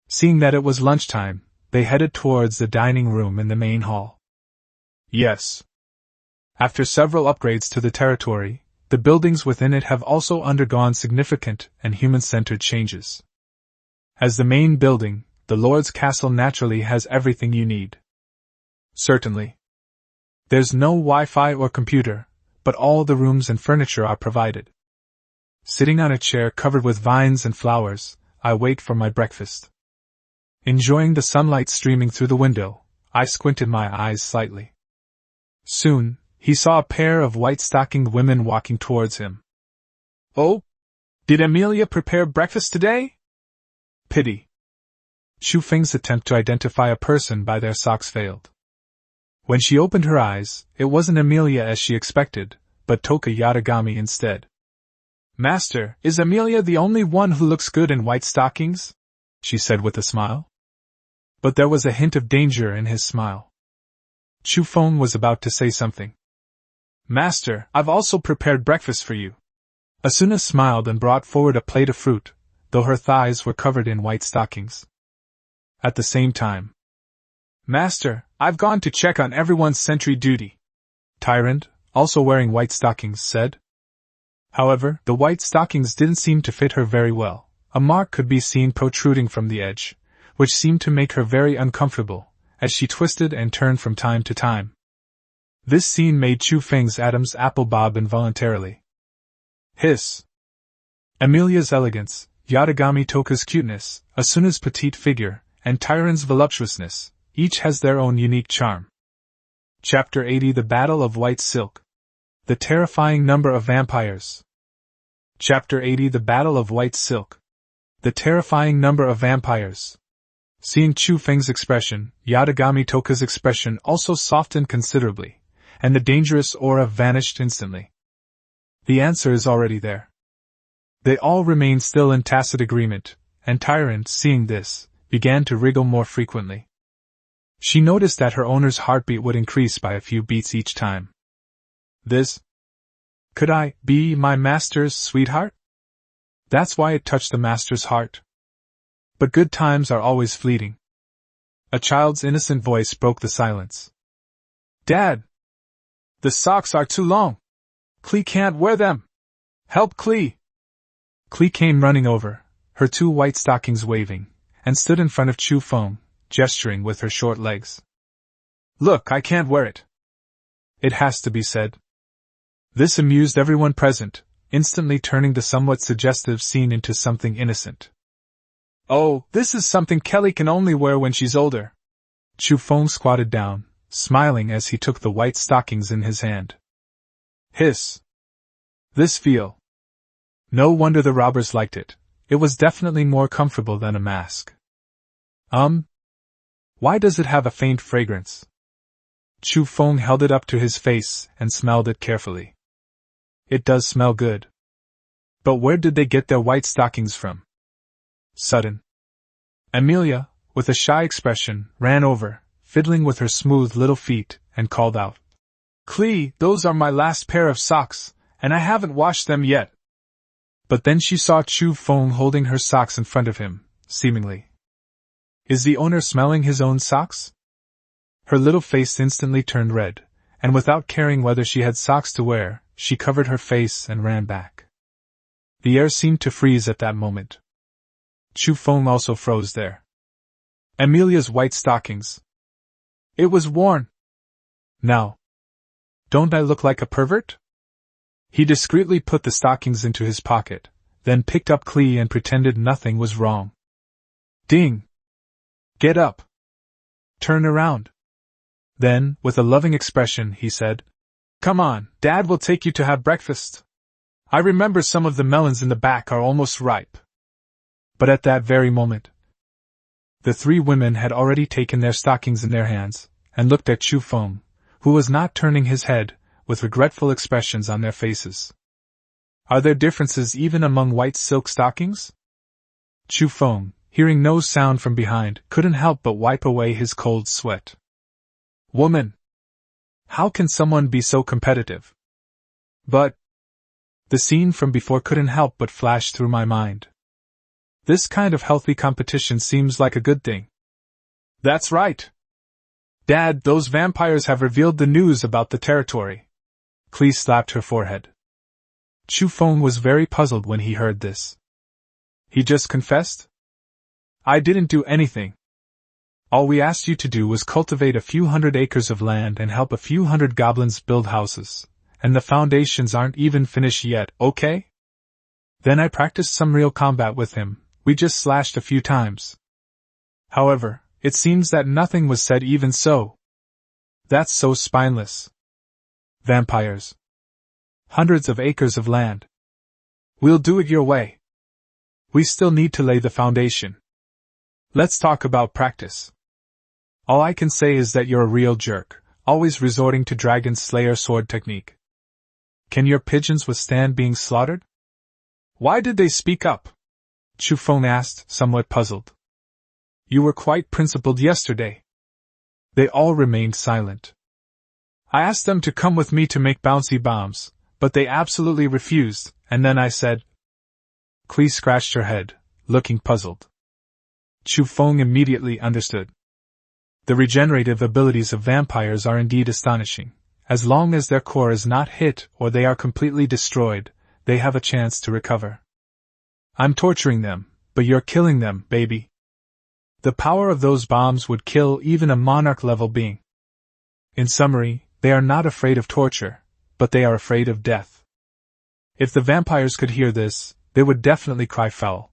Seeing that it was lunchtime, they headed towards the dining room in the main hall. Yes. After several upgrades to the territory, the buildings within it have also undergone significant and human-centered changes. As the main building, the Lord's Castle naturally has everything you need. Certainly. There's no Wi-Fi or computer, but all the rooms and furniture are provided. Sitting on a chair covered with vines and flowers, I wait for my breakfast. Enjoying the sunlight streaming through the window, I squinted my eyes slightly. Soon, he saw a pair of white-stockinged women walking towards him. Oh? Did Amelia prepare breakfast today? Pity. Chufeng's attempt to identify a person by their socks failed. When she opened her eyes, it wasn't Amelia as she expected, but Toka Yatagami instead. Master, is Amelia the only one who looks good in white stockings? She said with a smile. But there was a hint of danger in his smile. Chufeng was about to say something. Master, I've also prepared breakfast for you. Asuna smiled and brought forward a plate of fruit, though her thighs were covered in white stockings. At the same time, Master, I've gone to check on everyone's sentry duty. Tyrant, also wearing white stockings, said. However, the white stockings didn't seem to fit her very well. A mark could be seen protruding from the edge, which seemed to make her very uncomfortable, as she twisted and turned from time to time. This scene made Chufeng's Adam's apple bob involuntarily. Hiss! Amelia's elegance, Yatagami Toka's cuteness, Asuna's petite figure, and Tyrant's voluptuousness, each has their own unique charm. Chapter 80 The Battle of White Silk. The Terrifying Number of Vampires. Chapter 80 The Battle of White Silk. The Terrifying Number of Vampires. Seeing Chufeng's expression, Yatagami Toka's expression also softened considerably, and the dangerous aura vanished instantly. The answer is already there. They all remained still in tacit agreement, and Tyrant, seeing this, began to wriggle more frequently. She noticed that her owner's heartbeat would increase by a few beats each time. This? Could I be my master's sweetheart? That's why it touched the master's heart. But good times are always fleeting. A child's innocent voice broke the silence. Dad! The socks are too long. Klee can't wear them. Help Klee! Klee came running over, her 2 white stockings waving, and stood in front of Chufeng, gesturing with her short legs. Look, I can't wear it. It has to be said. This amused everyone present, instantly turning the somewhat suggestive scene into something innocent. Oh, this is something Kelly can only wear when she's older. Chufeng squatted down, smiling as he took the white stockings in his hand. Hiss! This feel. No wonder the robbers liked it. It was definitely more comfortable than a mask. Why does it have a faint fragrance? Chufeng held it up to his face and smelled it carefully. It does smell good. But where did they get their white stockings from? Sudden. Amelia, with a shy expression, ran over, fiddling with her smooth little feet, and called out, "Clee, those are my last pair of socks, and I haven't washed them yet." But then she saw Chu Feng holding her socks in front of him, seemingly. Is the owner smelling his own socks? Her little face instantly turned red, and without caring whether she had socks to wear, she covered her face and ran back. The air seemed to freeze at that moment. Chu Feng also froze there. Amelia's white stockings. It was worn. Now, don't I look like a pervert? He discreetly put the stockings into his pocket, then picked up Clee and pretended nothing was wrong. Ding! Get up! Turn around! Then, with a loving expression, he said, "Come on, Dad will take you to have breakfast. I remember some of the melons in the back are almost ripe." But at that very moment, the three women had already taken their stockings in their hands, and looked at Chu Feng, who was not turning his head, with regretful expressions on their faces. Are there differences even among white silk stockings? Chu Feng, hearing no sound from behind, couldn't help but wipe away his cold sweat. Woman! How can someone be so competitive? But the scene from before couldn't help but flash through my mind. This kind of healthy competition seems like a good thing. That's right! Dad, those vampires have revealed the news about the territory. Clee slapped her forehead. Chu Feng was very puzzled when he heard this. He just confessed? I didn't do anything. All we asked you to do was cultivate a few hundred acres of land and help a few hundred goblins build houses, and the foundations aren't even finished yet, okay? Then I practiced some real combat with him, we just slashed a few times. However, it seems that nothing was said even so. That's so spineless. Vampires. Hundreds of acres of land. We'll do it your way. We still need to lay the foundation. Let's talk about practice. All I can say is that you're a real jerk, always resorting to dragon slayer sword technique. Can your pigeons withstand being slaughtered? Why did they speak up? Chu Feng asked, somewhat puzzled. You were quite principled yesterday. They all remained silent. I asked them to come with me to make bouncy bombs, but they absolutely refused, and then I said... Clee scratched her head, looking puzzled. Chu Feng immediately understood. The regenerative abilities of vampires are indeed astonishing. As long as their core is not hit or they are completely destroyed, they have a chance to recover. I'm torturing them, but you're killing them, baby. The power of those bombs would kill even a monarch-level being. In summary, they are not afraid of torture, but they are afraid of death. If the vampires could hear this, they would definitely cry foul.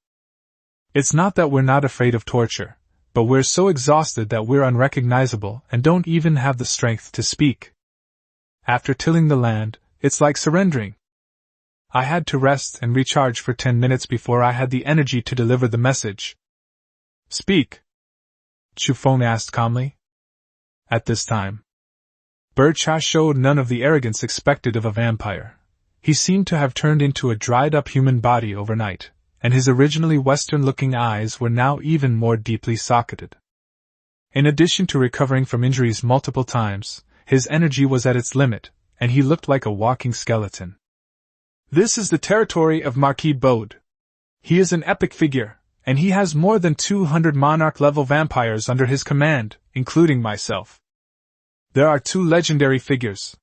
It's not that we're not afraid of torture, but we're so exhausted that we're unrecognizable and don't even have the strength to speak. After tilling the land, it's like surrendering. I had to rest and recharge for 10 minutes before I had the energy to deliver the message. Speak, Chu Feng asked calmly. At this time, Bercha showed none of the arrogance expected of a vampire. He seemed to have turned into a dried-up human body overnight, and his originally Western-looking eyes were now even more deeply socketed. In addition to recovering from injuries multiple times, his energy was at its limit, and he looked like a walking skeleton. This is the territory of Marquis Bode. He is an epic figure, and he has more than 200 monarch-level vampires under his command, including myself. There are 2 legendary figures.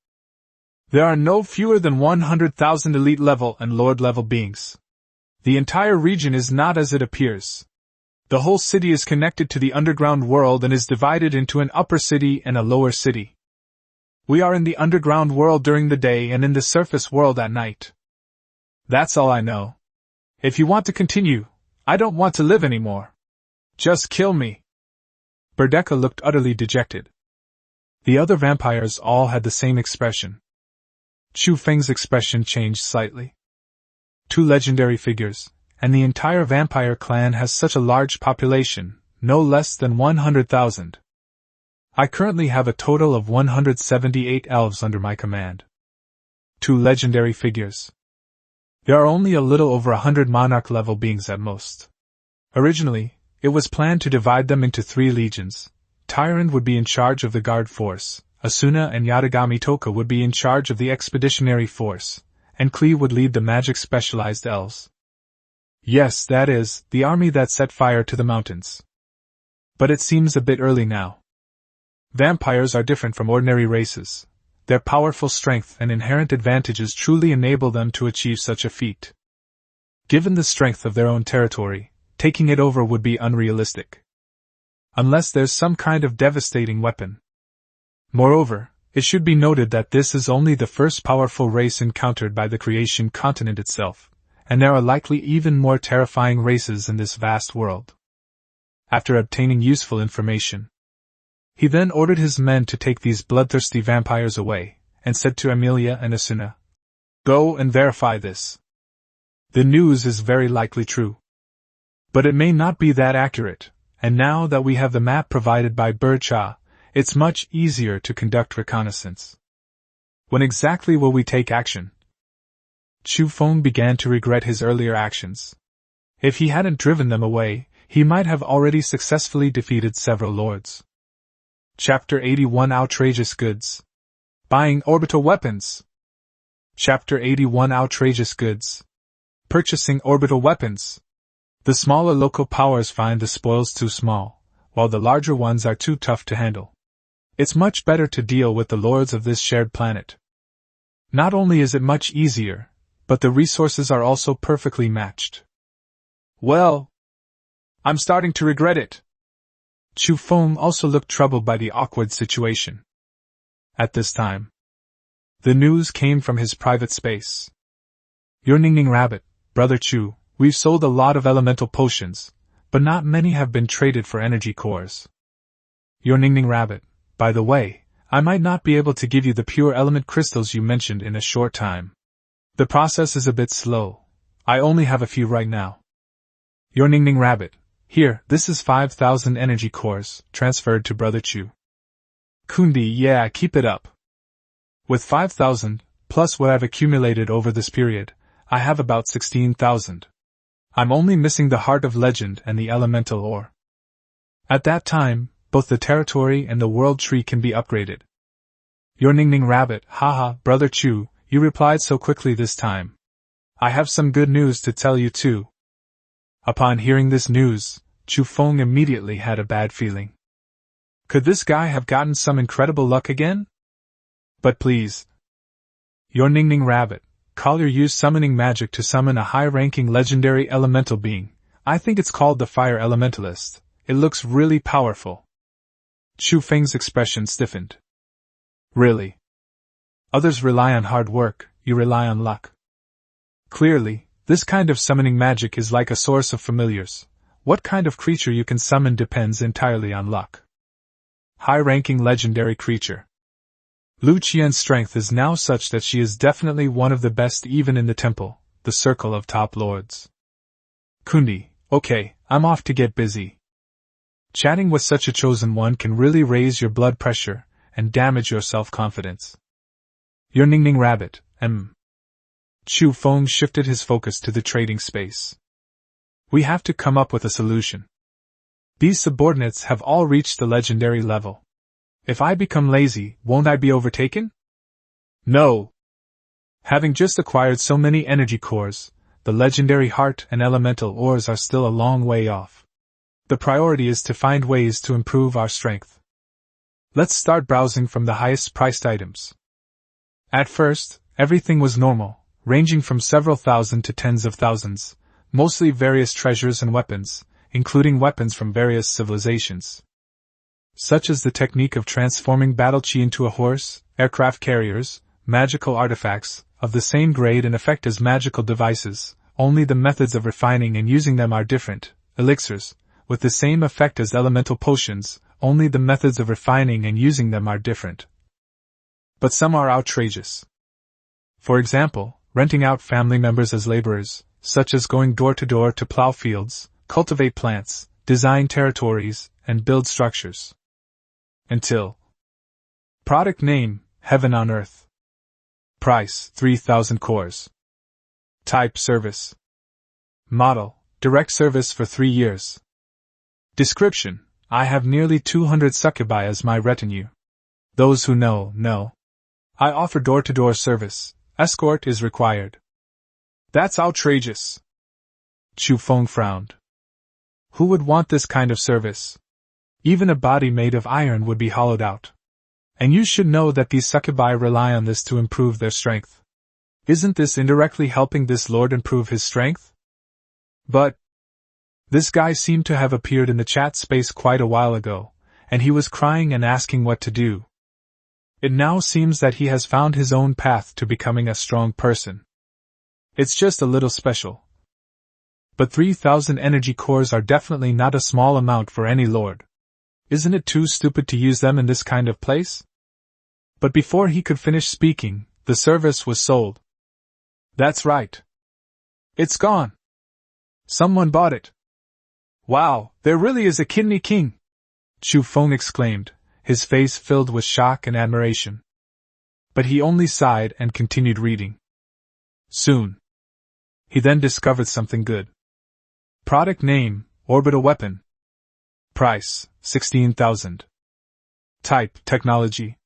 There are no fewer than 100,000 elite-level and lord-level beings. The entire region is not as it appears. The whole city is connected to the underground world and is divided into an upper city and a lower city. We are in the underground world during the day and in the surface world at night. That's all I know. If you want to continue, I don't want to live anymore. Just kill me. Berdeka looked utterly dejected. The other vampires all had the same expression. Chu Feng's expression changed slightly. 2 legendary figures, and the entire vampire clan has such a large population, no less than 100,000. I currently have a total of 178 elves under my command. 2 legendary figures. There are only a little over 100 monarch-level beings at most. Originally, it was planned to divide them into 3 legions. Tyrant would be in charge of the guard force, Asuna and Yatagami Toka would be in charge of the expeditionary force, and Klee would lead the magic-specialized elves. Yes, that is, the army that set fire to the mountains. But it seems a bit early now. Vampires are different from ordinary races. Their powerful strength and inherent advantages truly enable them to achieve such a feat. Given the strength of their own territory, taking it over would be unrealistic. Unless there's some kind of devastating weapon. Moreover, it should be noted that this is only the first powerful race encountered by the creation continent itself, and there are likely even more terrifying races in this vast world. After obtaining useful information, he then ordered his men to take these bloodthirsty vampires away, and said to Amelia and Asuna, "Go and verify this. The news is very likely true. But it may not be that accurate, and now that we have the map provided by Bercha, it's much easier to conduct reconnaissance. When exactly will we take action?" Chu Feng began to regret his earlier actions. If he hadn't driven them away, he might have already successfully defeated several lords. Chapter 81 Outrageous Goods. Buying orbital weapons. Chapter 81 Outrageous Goods. Purchasing orbital weapons. The smaller local powers find the spoils too small, while the larger ones are too tough to handle. It's much better to deal with the lords of this shared planet. Not only is it much easier, but the resources are also perfectly matched. Well, I'm starting to regret it. Chu Feng also looked troubled by the awkward situation. At this time, the news came from his private space. "Your Ningning Rabbit, Brother Chu, we've sold a lot of elemental potions, but not many have been traded for energy cores. Your Ningning Rabbit, by the way, I might not be able to give you the pure element crystals you mentioned in a short time. The process is a bit slow. I only have a few right now. Your Ningning Rabbit, here, this is 5,000 energy cores, transferred to Brother Chu. Kundi, yeah, keep it up. With 5,000, plus what I've accumulated over this period, I have about 16,000. I'm only missing the Heart of Legend and the elemental ore. At that time, both the territory and the world tree can be upgraded." Your Ningning Rabbit, haha, Brother Chu, you replied so quickly this time. I have some good news to tell you too. Upon hearing this news, Chu Feng immediately had a bad feeling. Could this guy have gotten some incredible luck again? But please. Your Ningning Rabbit, Collier used summoning magic to summon a high-ranking legendary elemental being. I think it's called the Fire Elementalist. It looks really powerful. Chu Feng's expression stiffened. Really? Others rely on hard work, you rely on luck. Clearly, this kind of summoning magic is like a source of familiars. What kind of creature you can summon depends entirely on luck. High-ranking legendary creature. Lu Qian's strength is now such that she is definitely one of the best even in the temple, the circle of top lords. Kundi, okay, I'm off to get busy. Chatting with such a chosen one can really raise your blood pressure and damage your self-confidence. Your Ningning Rabbit, Chu Feng shifted his focus to the trading space. We have to come up with a solution. These subordinates have all reached the legendary level. If I become lazy, won't I be overtaken? No. Having just acquired so many energy cores, the legendary heart and elemental ores are still a long way off. The priority is to find ways to improve our strength. Let's start browsing from the highest priced items. At first, everything was normal, ranging from several thousand to tens of thousands, mostly various treasures and weapons, including weapons from various civilizations. Such as the technique of transforming battle chi into a horse, aircraft carriers, magical artifacts, of the same grade and effect as magical devices, only the methods of refining and using them are different, elixirs, with the same effect as elemental potions, only the methods of refining and using them are different. But some are outrageous. For example, renting out family members as laborers, such as going door to door to plow fields, cultivate plants, design territories, and build structures. Until. Product name, Heaven on Earth. Price, 3,000 cores. Type service. Model, direct service for 3 years. Description: I have nearly 200 succubi as my retinue. Those who know, know. I offer door-to-door service. Escort is required. That's outrageous. Chu Feng frowned. Who would want this kind of service? Even a body made of iron would be hollowed out. And you should know that these succubi rely on this to improve their strength. Isn't this indirectly helping this lord improve his strength? But this guy seemed to have appeared in the chat space quite a while ago, and he was crying and asking what to do. It now seems that he has found his own path to becoming a strong person. It's just a little special. But 3,000 energy cores are definitely not a small amount for any lord. Isn't it too stupid to use them in this kind of place? But before he could finish speaking, the service was sold. That's right. It's gone. Someone bought it. Wow, there really is a kidney king! Chu Feng exclaimed, his face filled with shock and admiration. But he only sighed and continued reading. Soon. He then discovered something good. Product name, orbital weapon. Price, 16,000. Type, technology.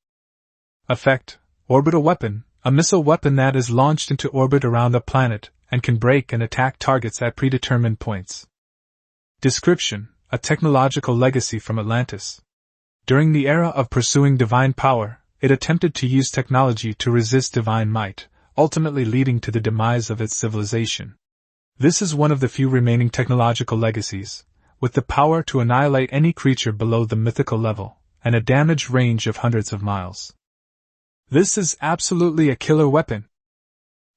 Effect, orbital weapon, a missile weapon that is launched into orbit around a planet and can break and attack targets at predetermined points. Description, a technological legacy from Atlantis. During the era of pursuing divine power, it attempted to use technology to resist divine might, ultimately leading to the demise of its civilization. This is one of the few remaining technological legacies, with the power to annihilate any creature below the mythical level, and a damage range of hundreds of miles. This is absolutely a killer weapon.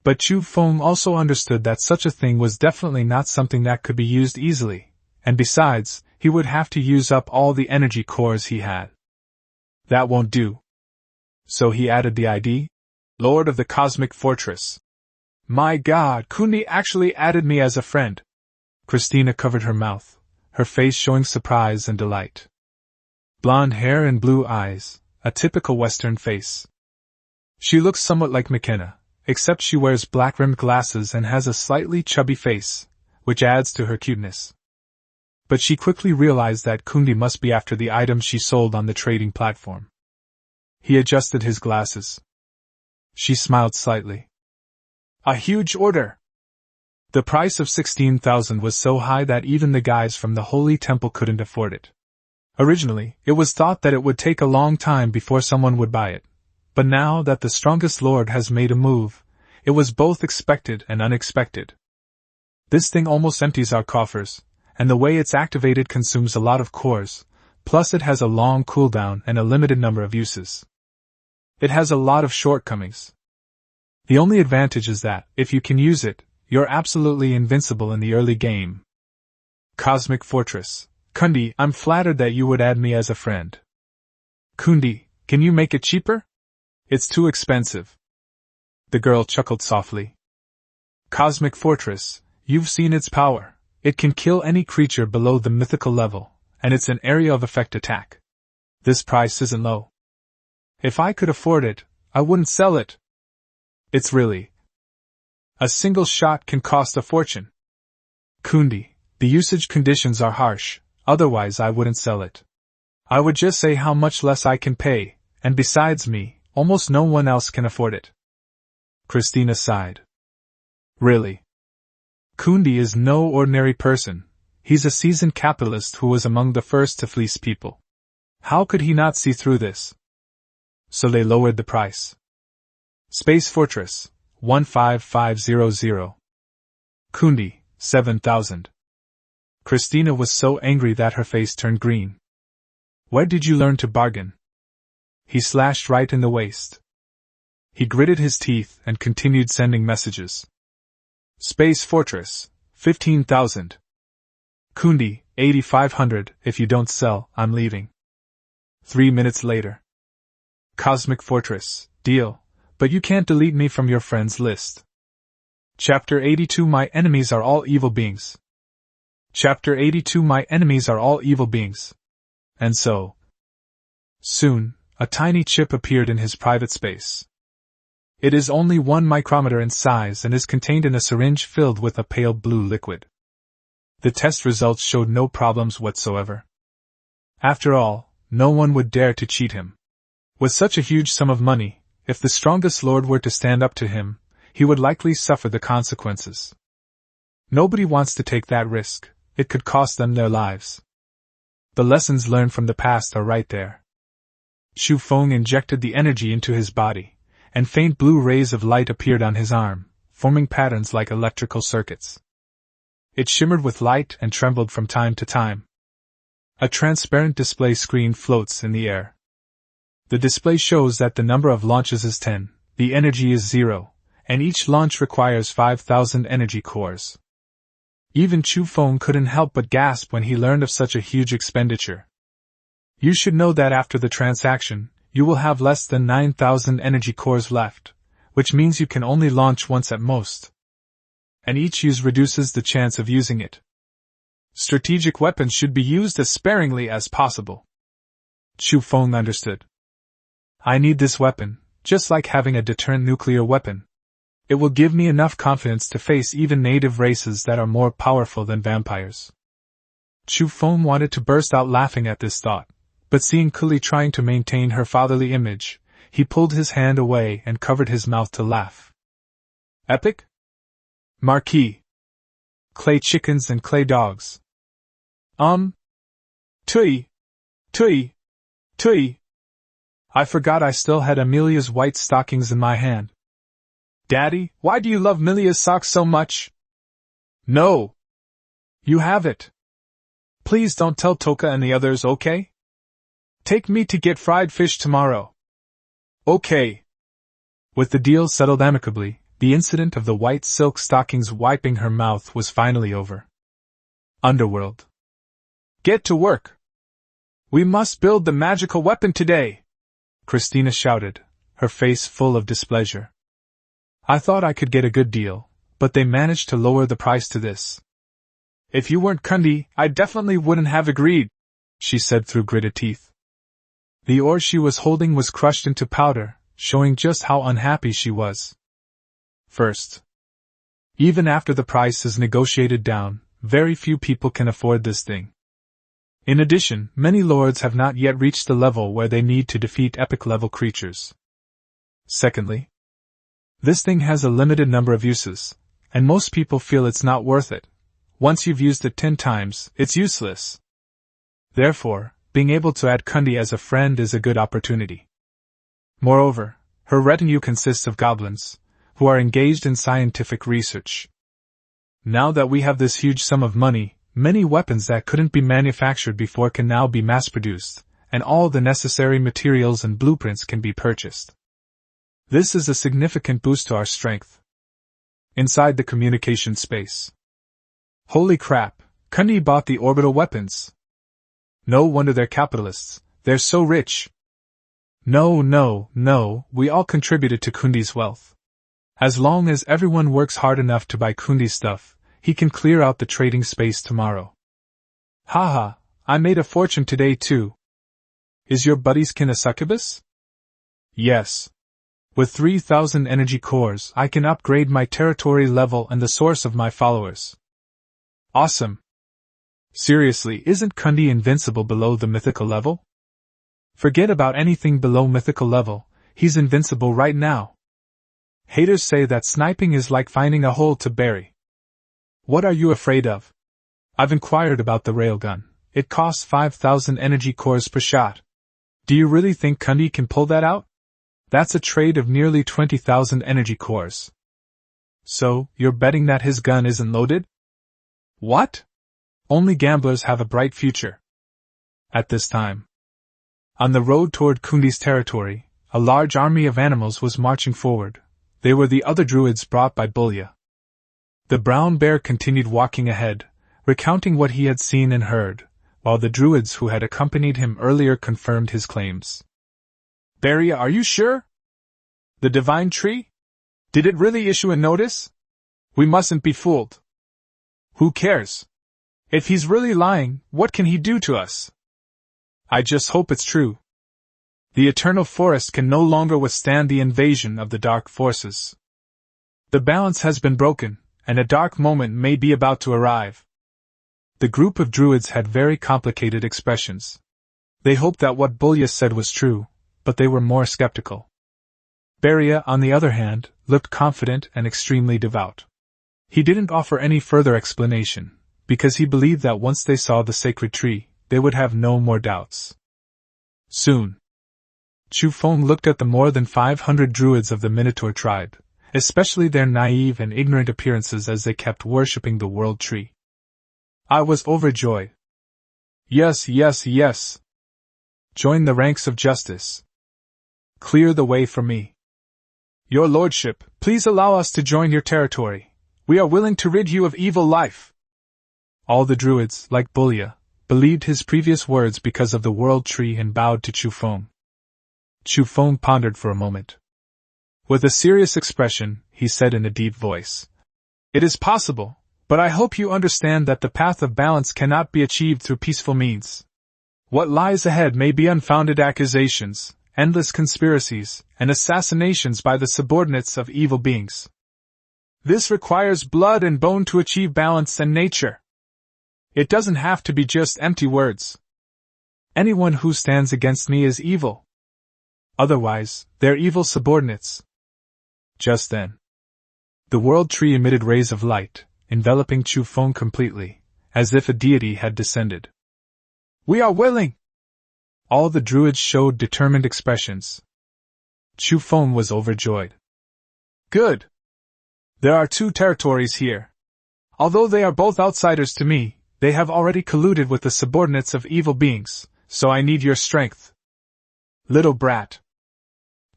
But Chu Feng also understood that such a thing was definitely not something that could be used easily, and besides, he would have to use up all the energy cores he had. That won't do. So he added the ID, Lord of the Cosmic Fortress. My God, Kundi actually added me as a friend. Christina covered her mouth, her face showing surprise and delight. Blonde hair and blue eyes, a typical Western face. She looks somewhat like McKenna, except she wears black-rimmed glasses and has a slightly chubby face, which adds to her cuteness. But she quickly realized that Kundi must be after the items she sold on the trading platform. He adjusted his glasses. She smiled slightly. A huge order! The price of 16,000 was so high that even the guys from the Holy Temple couldn't afford it. Originally, it was thought that it would take a long time before someone would buy it. But now that the strongest lord has made a move, it was both expected and unexpected. This thing almost empties our coffers, and the way it's activated consumes a lot of cores, plus it has a long cooldown and a limited number of uses. It has a lot of shortcomings. The only advantage is that, if you can use it, you're absolutely invincible in the early game. Cosmic Fortress. Kundi, I'm flattered that you would add me as a friend. Kundi, can you make it cheaper? It's too expensive. The girl chuckled softly. Cosmic Fortress, you've seen its power. It can kill any creature below the mythical level, and it's an area of effect attack. This price isn't low. If I could afford it, I wouldn't sell it. It's really. A single shot can cost a fortune. Kundi, the usage conditions are harsh, otherwise I wouldn't sell it. I would just say how much less I can pay, and besides me, almost no one else can afford it. Christina sighed. Really? Kundi is no ordinary person. He's a seasoned capitalist who was among the first to fleece people. How could he not see through this? So they lowered the price. Space Fortress, 15500. Kundi, 7,000. Christina was so angry that her face turned green. Where did you learn to bargain? He slashed right in the waist. He gritted his teeth and continued sending messages. Space Fortress, 15,000. Kundi, 8,500. If you don't sell, I'm leaving. 3 minutes later. Cosmic Fortress, deal, but you can't delete me from your friends list. Chapter 82 My enemies are all evil beings. Chapter 82 My enemies are all evil beings. And so. Soon, a tiny chip appeared in his private space. It is only 1 micrometer in size and is contained in a syringe filled with a pale blue liquid. The test results showed no problems whatsoever. After all, no one would dare to cheat him. With such a huge sum of money, if the strongest lord were to stand up to him, he would likely suffer the consequences. Nobody wants to take that risk. It could cost them their lives. The lessons learned from the past are right there. Xu Feng injected the energy into his body, and faint blue rays of light appeared on his arm, forming patterns like electrical circuits. It shimmered with light and trembled from time to time. A transparent display screen floats in the air. The display shows that the number of launches is 10, the energy is 0, and each launch requires 5,000 energy cores. Even Xu Feng couldn't help but gasp when he learned of such a huge expenditure. You should know that after the transaction, you will have less than 9,000 energy cores left, which means you can only launch once at most. And each use reduces the chance of using it. Strategic weapons should be used as sparingly as possible. Xu Feng understood. I need this weapon, just like having a deterrent nuclear weapon. It will give me enough confidence to face even native races that are more powerful than vampires. Xu Feng wanted to burst out laughing at this thought, but seeing Kuli trying to maintain her fatherly image, he pulled his hand away and covered his mouth to laugh. Epic? Marquis. Clay chickens and clay dogs. Tui. Tui. Tui. I forgot I still had Amelia's white stockings in my hand. Daddy, why do you love Amelia's socks so much? No. You have it. Please don't tell Toka and the others, okay? Take me to get fried fish tomorrow. Okay. With the deal settled amicably, the incident of the white silk stockings wiping her mouth was finally over. Underworld. Get to work. We must build the magical weapon today, Christina shouted, her face full of displeasure. I thought I could get a good deal, but they managed to lower the price to this. If you weren't Kundi, I definitely wouldn't have agreed, she said through gritted teeth. The ore she was holding was crushed into powder, showing just how unhappy she was. First, even after the price is negotiated down, very few people can afford this thing. In addition, many lords have not yet reached the level where they need to defeat epic-level creatures. Secondly, this thing has a limited number of uses, and most people feel it's not worth it. Once you've used it 10 times, it's useless. Therefore, being able to add Kundi as a friend is a good opportunity. Moreover, her retinue consists of goblins, who are engaged in scientific research. Now that we have this huge sum of money, many weapons that couldn't be manufactured before can now be mass-produced, and all the necessary materials and blueprints can be purchased. This is a significant boost to our strength. Inside the communication space. Holy crap, Kundi bought the orbital weapons. No wonder they're capitalists, they're so rich. No, we all contributed to Kundi's wealth. As long as everyone works hard enough to buy Kundi's stuff, he can clear out the trading space tomorrow. Haha, I made a fortune today too. Is your buddy's kin a succubus? Yes. With 3,000 energy cores, I can upgrade my territory level and the source of my followers. Awesome. Seriously, isn't Kundi invincible below the mythical level? Forget about anything below mythical level, he's invincible right now. Haters say that sniping is like finding a hole to bury. What are you afraid of? I've inquired about the railgun. It costs 5,000 energy cores per shot. Do you really think Kundi can pull that out? That's a trade of nearly 20,000 energy cores. So, you're betting that his gun isn't loaded? What? Only gamblers have a bright future. At this time, on the road toward Kundi's territory, a large army of animals was marching forward. They were the other druids brought by Bulya. The brown bear continued walking ahead, recounting what he had seen and heard, while the druids who had accompanied him earlier confirmed his claims. Barya, are you sure? The divine tree? Did it really issue a notice? We mustn't be fooled. Who cares? If he's really lying, what can he do to us? I just hope it's true. The eternal forest can no longer withstand the invasion of the dark forces. The balance has been broken, and a dark moment may be about to arrive. The group of druids had very complicated expressions. They hoped that what Bulya said was true, but they were more skeptical. Beria, on the other hand, looked confident and extremely devout. He didn't offer any further explanation, because he believed that once they saw the sacred tree, they would have no more doubts. Soon, Chu Feng looked at the more than 500 druids of the Minotaur tribe, especially their naive and ignorant appearances as they kept worshipping the world tree. I was overjoyed. Yes, yes, yes. Join the ranks of justice. Clear the way for me. Your lordship, please allow us to join your territory. We are willing to rid you of evil life. All the druids, like Bulya, believed his previous words because of the world tree and bowed to Chu Feng. Chu Feng pondered for a moment. With a serious expression, he said in a deep voice, "It is possible, but I hope you understand that the path of balance cannot be achieved through peaceful means. What lies ahead may be unfounded accusations, endless conspiracies, and assassinations by the subordinates of evil beings. This requires blood and bone to achieve balance and nature. It doesn't have to be just empty words. Anyone who stands against me is evil. Otherwise, they're evil subordinates." Just then, the world tree emitted rays of light, enveloping Chu Feng completely, as if a deity had descended. "We are willing!" All the druids showed determined expressions. Chu Feng was overjoyed. "Good! There are 2 territories here. Although they are both outsiders to me, they have already colluded with the subordinates of evil beings, so I need your strength. Little brat.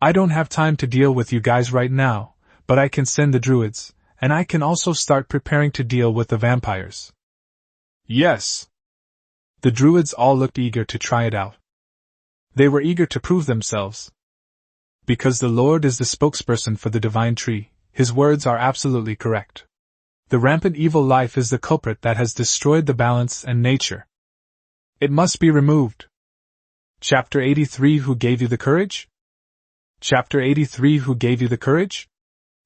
I don't have time to deal with you guys right now, but I can send the druids, and I can also start preparing to deal with the vampires." Yes. The druids all looked eager to try it out. They were eager to prove themselves. Because the Lord is the spokesperson for the divine tree, his words are absolutely correct. The rampant evil life is the culprit that has destroyed the balance and nature. It must be removed. Chapter 83 Who gave you the courage? Chapter 83 Who gave you the courage?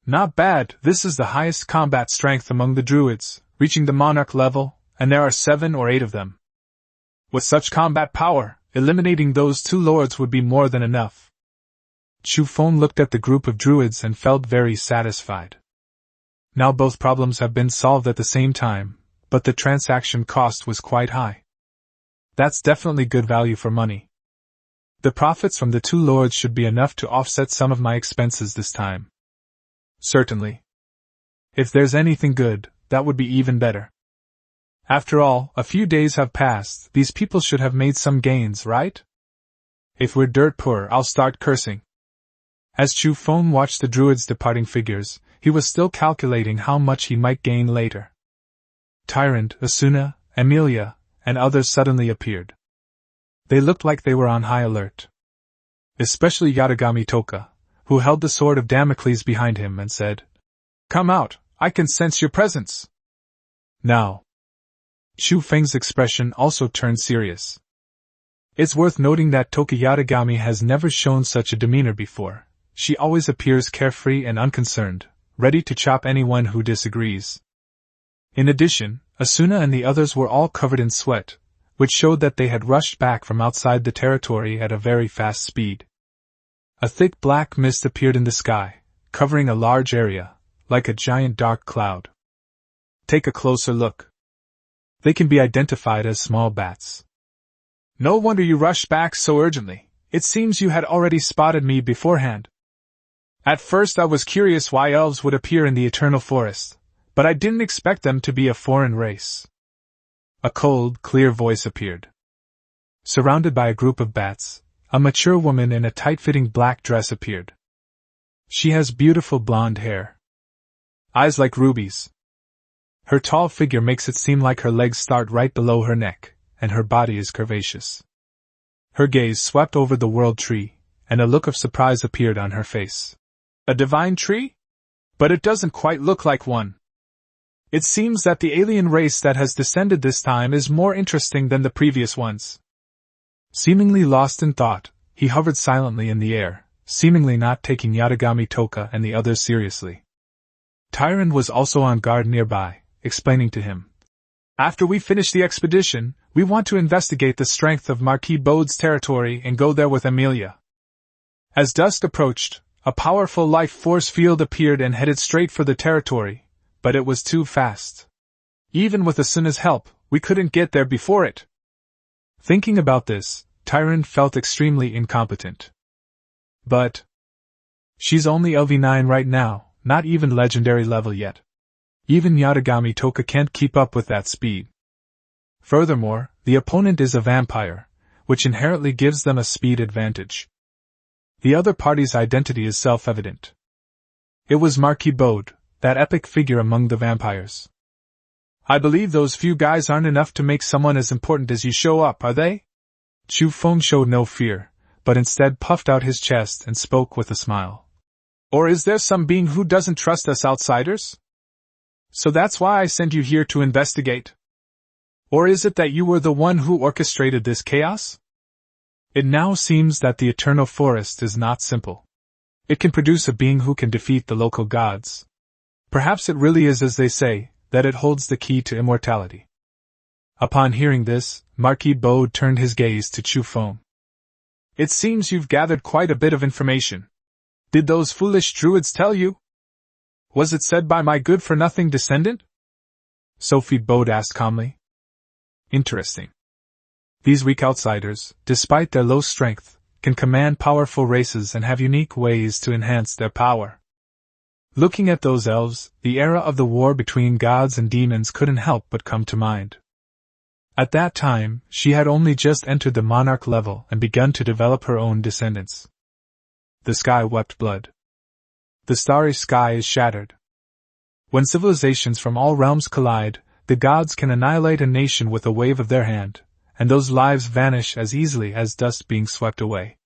Not bad, this is the highest combat strength among the druids, reaching the monarch level, and there are 7 or 8 of them. With such combat power, eliminating those 2 lords would be more than enough. Chu Feng looked at the group of druids and felt very satisfied. Now both problems have been solved at the same time, but the transaction cost was quite high. That's definitely good value for money. The profits from the 2 lords should be enough to offset some of my expenses this time. Certainly. If there's anything good, that would be even better. After all, a few days have passed, these people should have made some gains, right? If we're dirt poor, I'll start cursing. As Chu Feng watched the druids' departing figures, he was still calculating how much he might gain later. Tyrant, Asuna, Emilia, and others suddenly appeared. They looked like they were on high alert. Especially Yatagami Toka, who held the sword of Damocles behind him and said, "Come out, I can sense your presence." Now. Chu Feng's expression also turned serious. It's worth noting that Toka Yatagami has never shown such a demeanor before. She always appears carefree and unconcerned, ready to chop anyone who disagrees. In addition, Asuna and the others were all covered in sweat, which showed that they had rushed back from outside the territory at a very fast speed. A thick black mist appeared in the sky, covering a large area, like a giant dark cloud. Take a closer look. They can be identified as small bats. No wonder you rushed back so urgently. It seems you had already spotted me beforehand. At first I was curious why elves would appear in the eternal forest, but I didn't expect them to be a foreign race. A cold, clear voice appeared. Surrounded by a group of bats, a mature woman in a tight-fitting black dress appeared. She has beautiful blonde hair. Eyes like rubies. Her tall figure makes it seem like her legs start right below her neck, and her body is curvaceous. Her gaze swept over the world tree, and a look of surprise appeared on her face. A divine tree? But it doesn't quite look like one. It seems that the alien race that has descended this time is more interesting than the previous ones. Seemingly lost in thought, he hovered silently in the air, seemingly not taking Yatagami Toka and the others seriously. Tyrant was also on guard nearby, explaining to him. After we finish the expedition, we want to investigate the strength of Marquis Bode's territory and go there with Amelia. As dusk approached, a powerful life force field appeared and headed straight for the territory, but it was too fast. Even with Asuna's help, we couldn't get there before it. Thinking about this, Tyrant felt extremely incompetent. But she's only LV9 right now, not even legendary level yet. Even Yatagami Toka can't keep up with that speed. Furthermore, the opponent is a vampire, which inherently gives them a speed advantage. The other party's identity is self-evident. It was Marquis Bode, that epic figure among the vampires. I believe those few guys aren't enough to make someone as important as you show up, are they? Chu Feng showed no fear, but instead puffed out his chest and spoke with a smile. Or is there some being who doesn't trust us outsiders? So that's why I sent you here to investigate? Or is it that you were the one who orchestrated this chaos? It now seems that the Eternal Forest is not simple. It can produce a being who can defeat the local gods. Perhaps it really is as they say, that it holds the key to immortality. Upon hearing this, Marquis Bode turned his gaze to Chu Feng. It seems you've gathered quite a bit of information. Did those foolish druids tell you? Was it said by my good-for-nothing descendant? Sophie Bode asked calmly. Interesting. These weak outsiders, despite their low strength, can command powerful races and have unique ways to enhance their power. Looking at those elves, the era of the war between gods and demons couldn't help but come to mind. At that time, she had only just entered the monarch level and begun to develop her own descendants. The sky wept blood. The starry sky is shattered. When civilizations from all realms collide, the gods can annihilate a nation with a wave of their hand, and those lives vanish as easily as dust being swept away.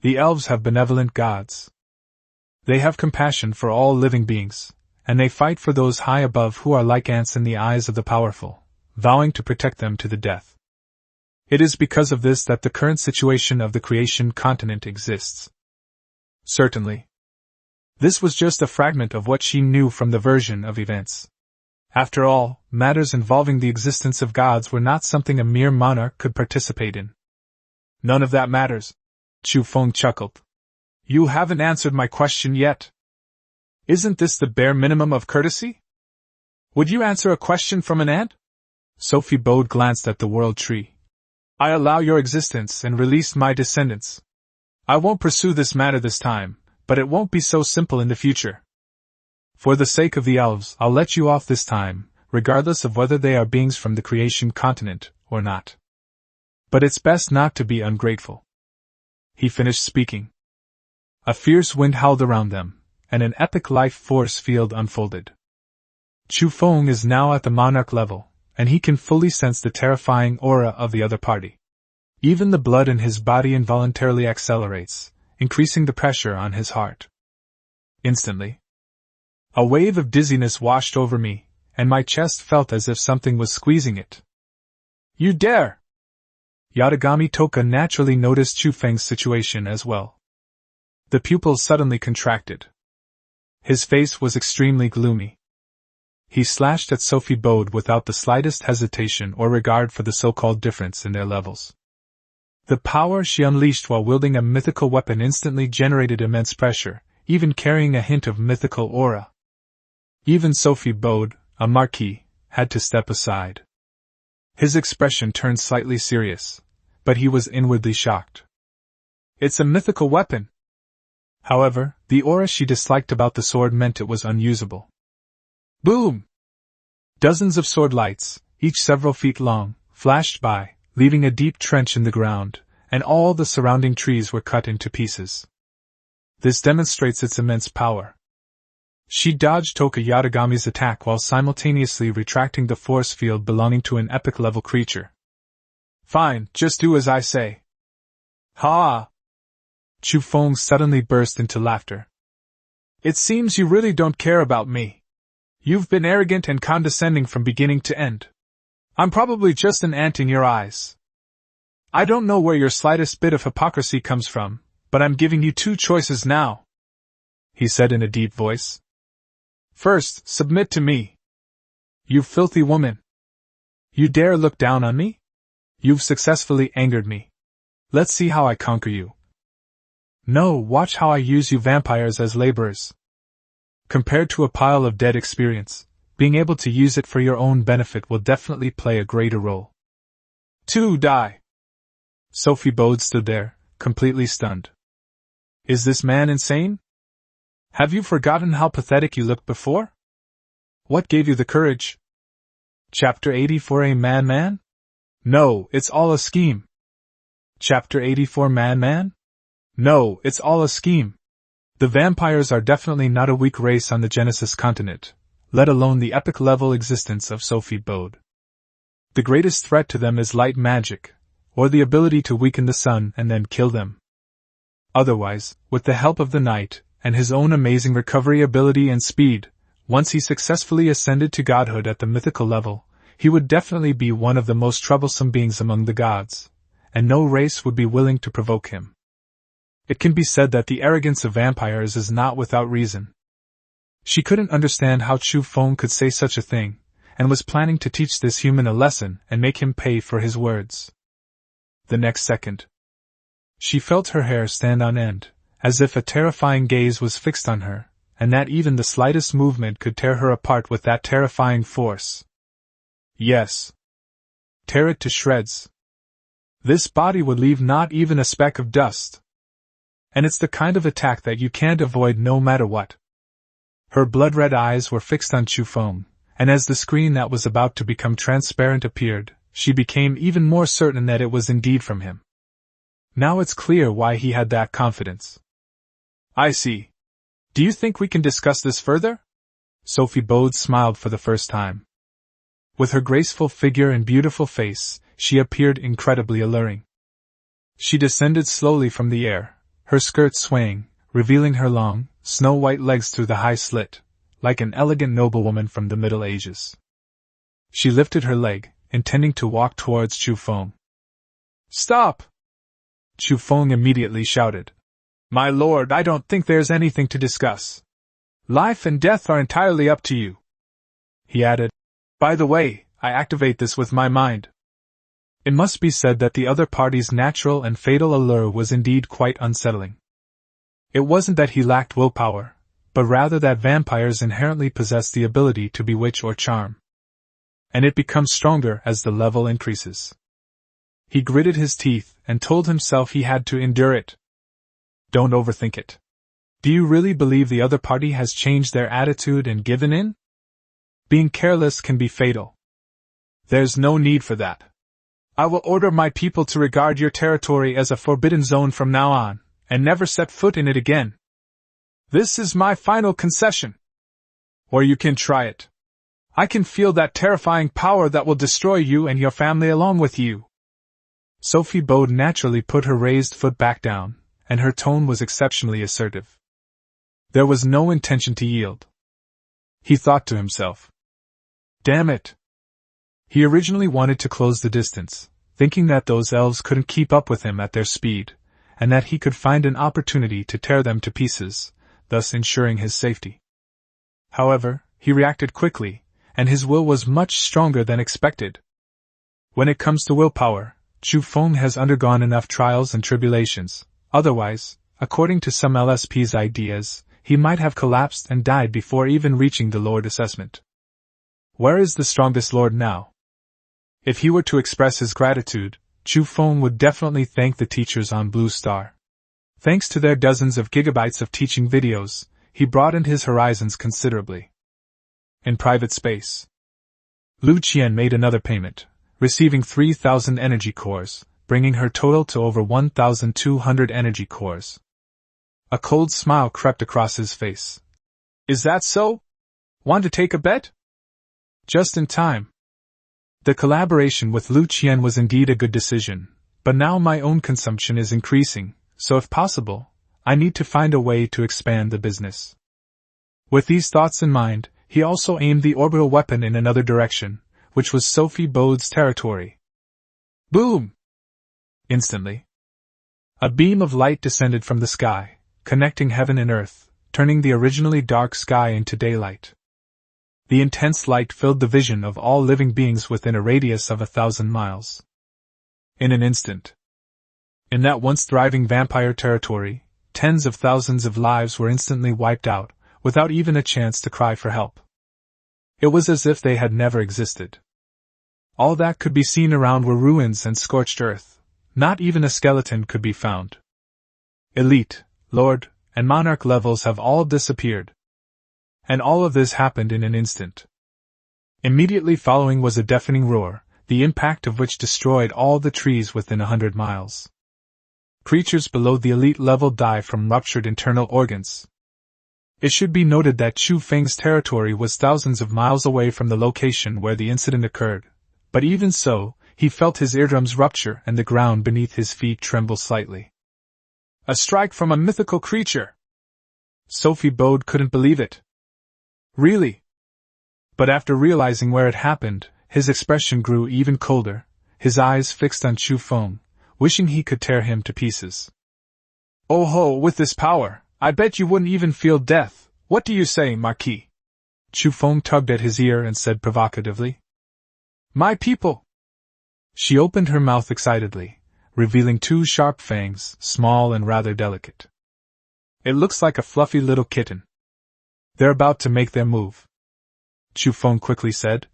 The elves have benevolent gods. They have compassion for all living beings, and they fight for those high above who are like ants in the eyes of the powerful, vowing to protect them to the death. It is because of this that the current situation of the creation continent exists. Certainly. This was just a fragment of what she knew from the version of events. After all, matters involving the existence of gods were not something a mere monarch could participate in. None of that matters. Chu Feng chuckled. You haven't answered my question yet. Isn't this the bare minimum of courtesy? Would you answer a question from an ant? Sophie Bode glanced at the world tree. I allow your existence and release my descendants. I won't pursue this matter this time, but it won't be so simple in the future. For the sake of the elves, I'll let you off this time, regardless of whether they are beings from the creation continent or not. But it's best not to be ungrateful. He finished speaking. A fierce wind howled around them, and an epic life force field unfolded. Chu Feng is now at the monarch level, and he can fully sense the terrifying aura of the other party. Even the blood in his body involuntarily accelerates, increasing the pressure on his heart. Instantly, a wave of dizziness washed over me, and my chest felt as if something was squeezing it. You dare! Yatagami Toka naturally noticed Chu Feng's situation as well. The pupils suddenly contracted. His face was extremely gloomy. He slashed at Sophie Bode without the slightest hesitation or regard for the so-called difference in their levels. The power she unleashed while wielding a mythical weapon instantly generated immense pressure, even carrying a hint of mythical aura. Even Sophie Bode, a marquis, had to step aside. His expression turned slightly serious, but he was inwardly shocked. It's a mythical weapon! However, the aura she disliked about the sword meant it was unusable. Boom! Dozens of sword lights, each several feet long, flashed by, leaving a deep trench in the ground, and all the surrounding trees were cut into pieces. This demonstrates its immense power. She dodged Toka Yatagami's attack while simultaneously retracting the force field belonging to an epic-level creature. Fine, just do as I say. Ha! Chu Feng suddenly burst into laughter. It seems you really don't care about me. You've been arrogant and condescending from beginning to end. I'm probably just an ant in your eyes. I don't know where your slightest bit of hypocrisy comes from, but I'm giving you two choices now, he said in a deep voice. First, submit to me. You filthy woman. You dare look down on me? You've successfully angered me. Let's see how I conquer you. No, watch how I use you vampires as laborers. Compared to a pile of dead experience, being able to use it for your own benefit will definitely play a greater role. 2. Die. Sophie Bode stood there, completely stunned. Is this man insane? Have you forgotten how pathetic you looked before? What gave you the courage? Chapter 84 A Madman? No, it's all a scheme. Chapter 84 Madman? No, it's all a scheme. The vampires are definitely not a weak race on the Genesis continent, let alone the epic-level existence of Sophie Bode. The greatest threat to them is light magic, or the ability to weaken the sun and then kill them. Otherwise, with the help of the knight, and his own amazing recovery ability and speed, once he successfully ascended to godhood at the mythical level, he would definitely be one of the most troublesome beings among the gods, and no race would be willing to provoke him. It can be said that the arrogance of vampires is not without reason. She couldn't understand how Chu Feng could say such a thing, and was planning to teach this human a lesson and make him pay for his words. The next second, she felt her hair stand on end, as if a terrifying gaze was fixed on her, and that even the slightest movement could tear her apart with that terrifying force. Yes. Tear it to shreds. This body would leave not even a speck of dust. And it's the kind of attack that you can't avoid no matter what. Her blood-red eyes were fixed on Chu Feng, and as the screen that was about to become transparent appeared, she became even more certain that it was indeed from him. Now it's clear why he had that confidence. I see. Do you think we can discuss this further? Sophie Bode smiled for the first time. With her graceful figure and beautiful face, she appeared incredibly alluring. She descended slowly from the air, her skirt swaying, revealing her long, snow-white legs through the high slit, like an elegant noblewoman from the Middle Ages. She lifted her leg, intending to walk towards Chu Feng. Stop! Chu Feng immediately shouted. My lord, I don't think there's anything to discuss. Life and death are entirely up to you. He added, by the way, I activate this with my mind. It must be said that the other party's natural and fatal allure was indeed quite unsettling. It wasn't that he lacked willpower, but rather that vampires inherently possess the ability to bewitch or charm. And it becomes stronger as the level increases. He gritted his teeth and told himself he had to endure it. Don't overthink it. Do you really believe the other party has changed their attitude and given in? Being careless can be fatal. There's no need for that. I will order my people to regard your territory as a forbidden zone from now on, and never set foot in it again. This is my final concession. Or you can try it. I can feel that terrifying power that will destroy you and your family along with you. Sophie Bode naturally put her raised foot back down, and her tone was exceptionally assertive. There was no intention to yield. He thought to himself. Damn it! He originally wanted to close the distance, thinking that those elves couldn't keep up with him at their speed, and that he could find an opportunity to tear them to pieces, thus ensuring his safety. However, he reacted quickly, and his will was much stronger than expected. When it comes to willpower, Chu Feng has undergone enough trials and tribulations, otherwise, according to some LSP's ideas, he might have collapsed and died before even reaching the Lord assessment. Where is the strongest Lord now? If he were to express his gratitude, Chu Feng would definitely thank the teachers on Blue Star. Thanks to their dozens of gigabytes of teaching videos, he broadened his horizons considerably. In private space, Lu Qian made another payment, receiving 3,000 energy cores, bringing her total to over 1,200 energy cores. A cold smile crept across his face. Is that so? Want to take a bet? Just in time. The collaboration with Lu Qian was indeed a good decision, but now my own consumption is increasing, so if possible, I need to find a way to expand the business. With these thoughts in mind, he also aimed the orbital weapon in another direction, which was Sophie Bode's territory. Boom! Instantly, a beam of light descended from the sky, connecting heaven and earth, turning the originally dark sky into daylight. The intense light filled the vision of all living beings within a radius of 1,000 miles. In an instant, in that once thriving vampire territory, tens of thousands of lives were instantly wiped out, without even a chance to cry for help. It was as if they had never existed. All that could be seen around were ruins and scorched earth. Not even a skeleton could be found. Elite, Lord, and Monarch levels have all disappeared. And all of this happened in an instant. Immediately following was a deafening roar, the impact of which destroyed all the trees within 100 miles. Creatures below the elite level die from ruptured internal organs. It should be noted that Chu Feng's territory was thousands of miles away from the location where the incident occurred, but even so, he felt his eardrums rupture and the ground beneath his feet tremble slightly. A strike from a mythical creature! Sophie Bode couldn't believe it. Really? But after realizing where it happened, his expression grew even colder, his eyes fixed on Chu Feng, wishing he could tear him to pieces. Oh ho, with this power, I bet you wouldn't even feel death. What do you say, Marquis? Chu Feng tugged at his ear and said provocatively. My people! She opened her mouth excitedly, revealing 2 sharp fangs, small and rather delicate. It looks like a fluffy little kitten. They're about to make their move. Chu Feng quickly said.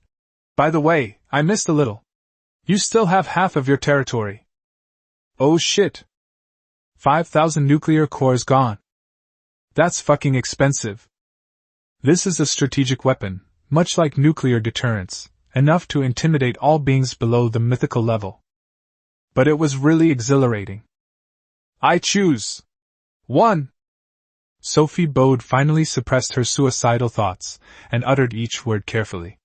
By the way, I missed a little. You still have half of your territory. Oh shit. 5,000 nuclear cores gone. That's fucking expensive. This is a strategic weapon, much like nuclear deterrence, enough to intimidate all beings below the mythical level. But it was really exhilarating. I choose 1. Sophie Bode finally suppressed her suicidal thoughts, and uttered each word carefully.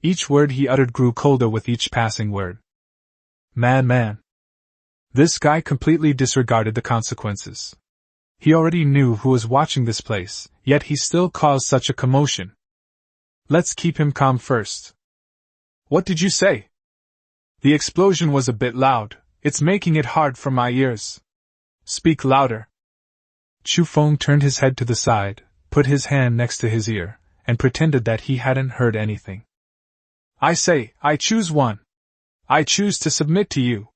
Each word he uttered grew colder with each passing word. Man. This guy completely disregarded the consequences. He already knew who was watching this place, yet he still caused such a commotion. Let's keep him calm first. What did you say? The explosion was a bit loud. It's making it hard for my ears. Speak louder. Chu Feng turned his head to the side, put his hand next to his ear, and pretended that he hadn't heard anything. I say, I choose 1. I choose to submit to you.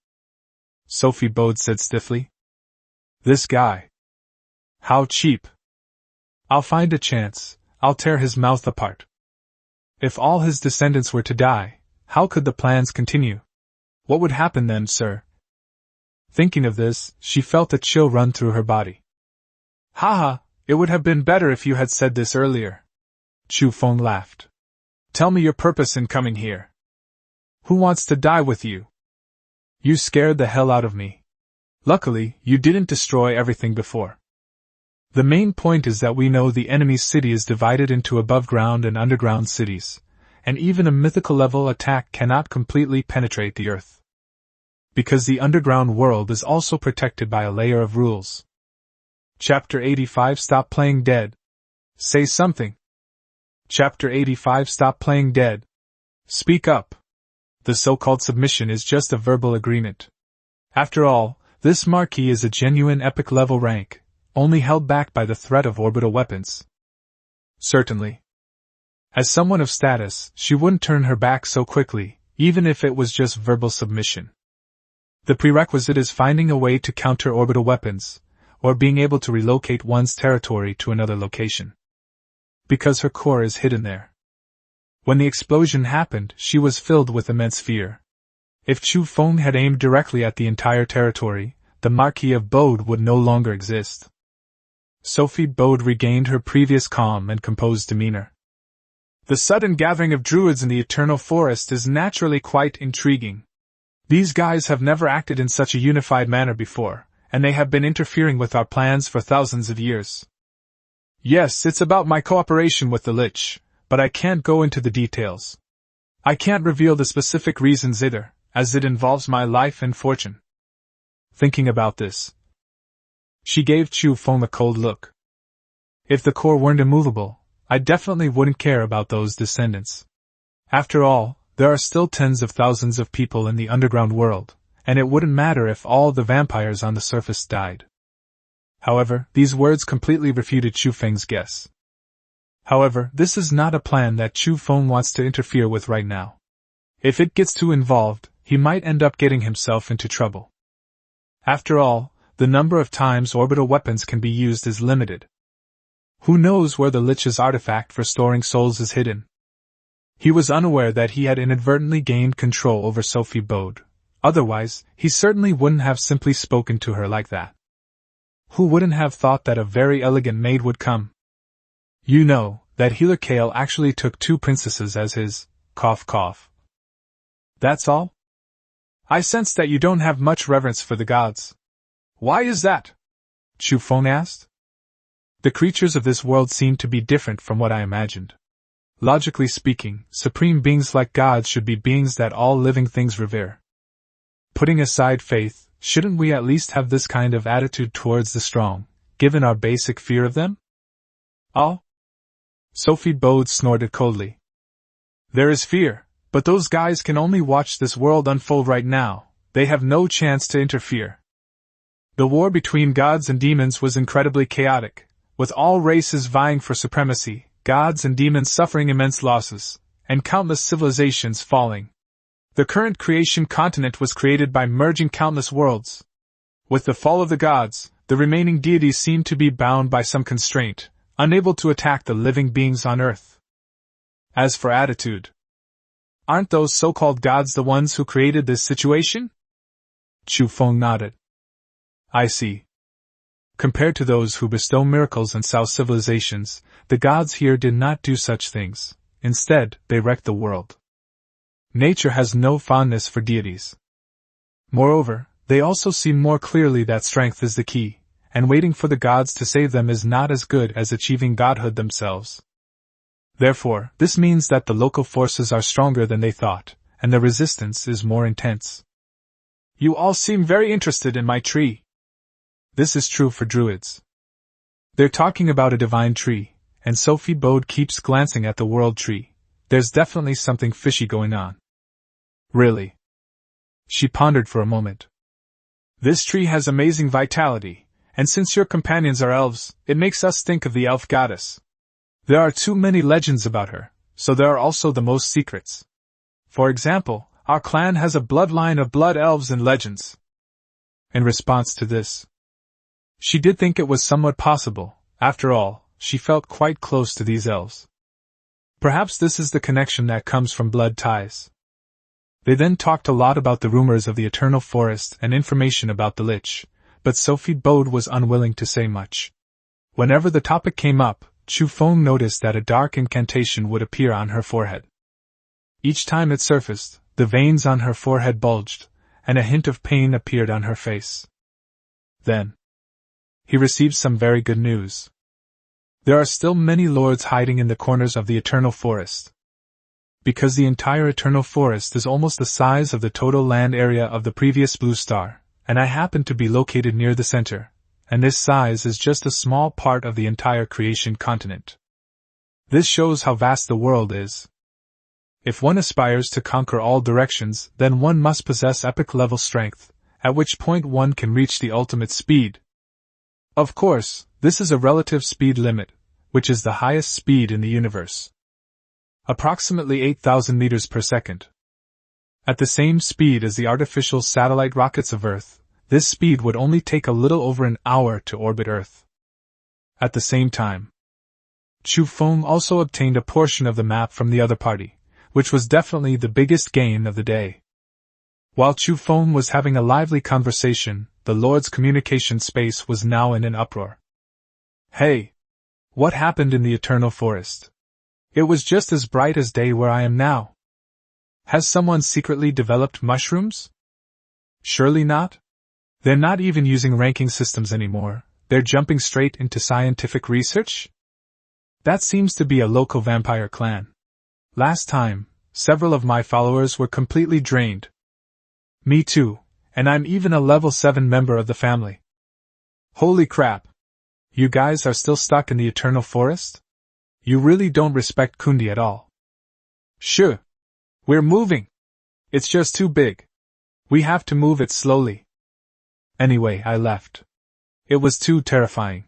Sophie Bode said stiffly. This guy. How cheap. I'll find a chance, I'll tear his mouth apart. If all his descendants were to die, how could the plans continue? What would happen then, sir? Thinking of this, she felt a chill run through her body. Haha, it would have been better if you had said this earlier. Chu Feng laughed. Tell me your purpose in coming here. Who wants to die with you? You scared the hell out of me. Luckily, you didn't destroy everything before. The main point is that we know the enemy's city is divided into above-ground and underground cities, and even a mythical-level attack cannot completely penetrate the earth. Because the underground world is also protected by a layer of rules. Chapter 85 Stop Playing Dead. Say something. Chapter 85 Stop Playing Dead. Speak up. The so-called submission is just a verbal agreement. After all, this Marquis is a genuine epic-level rank, only held back by the threat of orbital weapons. Certainly. As someone of status, she wouldn't turn her back so quickly, even if it was just verbal submission. The prerequisite is finding a way to counter orbital weapons, or being able to relocate one's territory to another location. Because her core is hidden there. When the explosion happened, she was filled with immense fear. If Chu Feng had aimed directly at the entire territory, the Marquis of Bode would no longer exist. Sophie Bode regained her previous calm and composed demeanor. The sudden gathering of druids in the Eternal Forest is naturally quite intriguing. These guys have never acted in such a unified manner before, and they have been interfering with our plans for thousands of years. Yes, it's about my cooperation with the Lich, but I can't go into the details. I can't reveal the specific reasons either, as it involves my life and fortune. Thinking about this, she gave Chu Feng a cold look. If the core weren't immovable, I definitely wouldn't care about those descendants. After all, there are still tens of thousands of people in the underground world, and it wouldn't matter if all the vampires on the surface died. However, these words completely refuted Chu Feng's guess. However, this is not a plan that Chu Feng wants to interfere with right now. If it gets too involved, he might end up getting himself into trouble. After all, the number of times orbital weapons can be used is limited. Who knows where the Lich's artifact for storing souls is hidden? He was unaware that he had inadvertently gained control over Sophie Bode. Otherwise, he certainly wouldn't have simply spoken to her like that. Who wouldn't have thought that a very elegant maid would come? You know, that healer Kale actually took 2 princesses as his, cough cough. That's all? I sense that you don't have much reverence for the gods. Why is that? Chu Feng asked. The creatures of this world seem to be different from what I imagined. Logically speaking, supreme beings like gods should be beings that all living things revere. Putting aside faith, shouldn't we at least have this kind of attitude towards the strong, given our basic fear of them? Oh? Sophie Bode snorted coldly. There is fear, but those guys can only watch this world unfold right now. They have no chance to interfere. The war between gods and demons was incredibly chaotic, with all races vying for supremacy, gods and demons suffering immense losses, and countless civilizations falling. The current creation continent was created by merging countless worlds. With the fall of the gods, the remaining deities seemed to be bound by some constraint, unable to attack the living beings on Earth. As for attitude, aren't those so-called gods the ones who created this situation? Chu Feng nodded. I see. Compared to those who bestow miracles and sow civilizations, the gods here did not do such things. Instead, they wrecked the world. Nature has no fondness for deities. Moreover, they also see more clearly that strength is the key, and waiting for the gods to save them is not as good as achieving godhood themselves. Therefore, this means that the local forces are stronger than they thought, and the resistance is more intense. You all seem very interested in my tree. This is true for druids. They're talking about a divine tree, and Sophie Bode keeps glancing at the world tree. There's definitely something fishy going on. Really? She pondered for a moment. This tree has amazing vitality, and since your companions are elves, it makes us think of the elf goddess. There are too many legends about her, so there are also the most secrets. For example, our clan has a bloodline of blood elves and legends. In response to this, she did think it was somewhat possible. After all, she felt quite close to these elves. Perhaps this is the connection that comes from blood ties. They then talked a lot about the rumors of the Eternal Forest and information about the Lich, but Sophie Bode was unwilling to say much. Whenever the topic came up, Chu Feng noticed that a dark incantation would appear on her forehead. Each time it surfaced, the veins on her forehead bulged, and a hint of pain appeared on her face. Then, he received some very good news. There are still many lords hiding in the corners of the Eternal Forest. Because the entire Eternal Forest is almost the size of the total land area of the previous blue star, and I happen to be located near the center, and this size is just a small part of the entire creation continent. This shows how vast the world is. If one aspires to conquer all directions, then one must possess epic-level strength, at which point one can reach the ultimate speed. Of course, this is a relative speed limit, which is the highest speed in the universe. Approximately 8,000 meters per second. At the same speed as the artificial satellite rockets of Earth, this speed would only take a little over an hour to orbit Earth. At the same time, Chu Feng also obtained a portion of the map from the other party, which was definitely the biggest gain of the day. While Chu Feng was having a lively conversation, the Lord's communication space was now in an uproar. Hey! What happened in the Eternal Forest? It was just as bright as day where I am now. Has someone secretly developed mushrooms? Surely not? They're not even using ranking systems anymore, they're jumping straight into scientific research? That seems to be a local vampire clan. Last time, several of my followers were completely drained. Me too, and I'm even a level 7 member of the family. Holy crap! You guys are still stuck in the Eternal Forest? You really don't respect Kundi at all. Sure. We're moving. It's just too big. We have to move it slowly. Anyway, I left. It was too terrifying.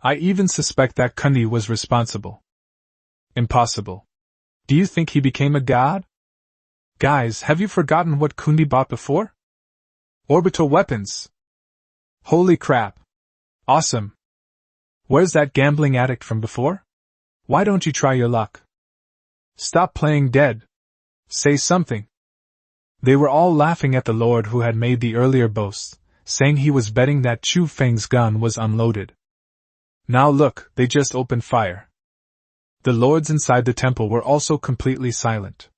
I even suspect that Kundi was responsible. Impossible. Do you think he became a god? Guys, have you forgotten what Kundi bought before? Orbital weapons. Holy crap. Awesome. Where's that gambling addict from before? Why don't you try your luck? Stop playing dead. Say something. They were all laughing at the lord who had made the earlier boast, saying he was betting that Chu Feng's gun was unloaded. Now look, they just opened fire. The lords inside the temple were also completely silent.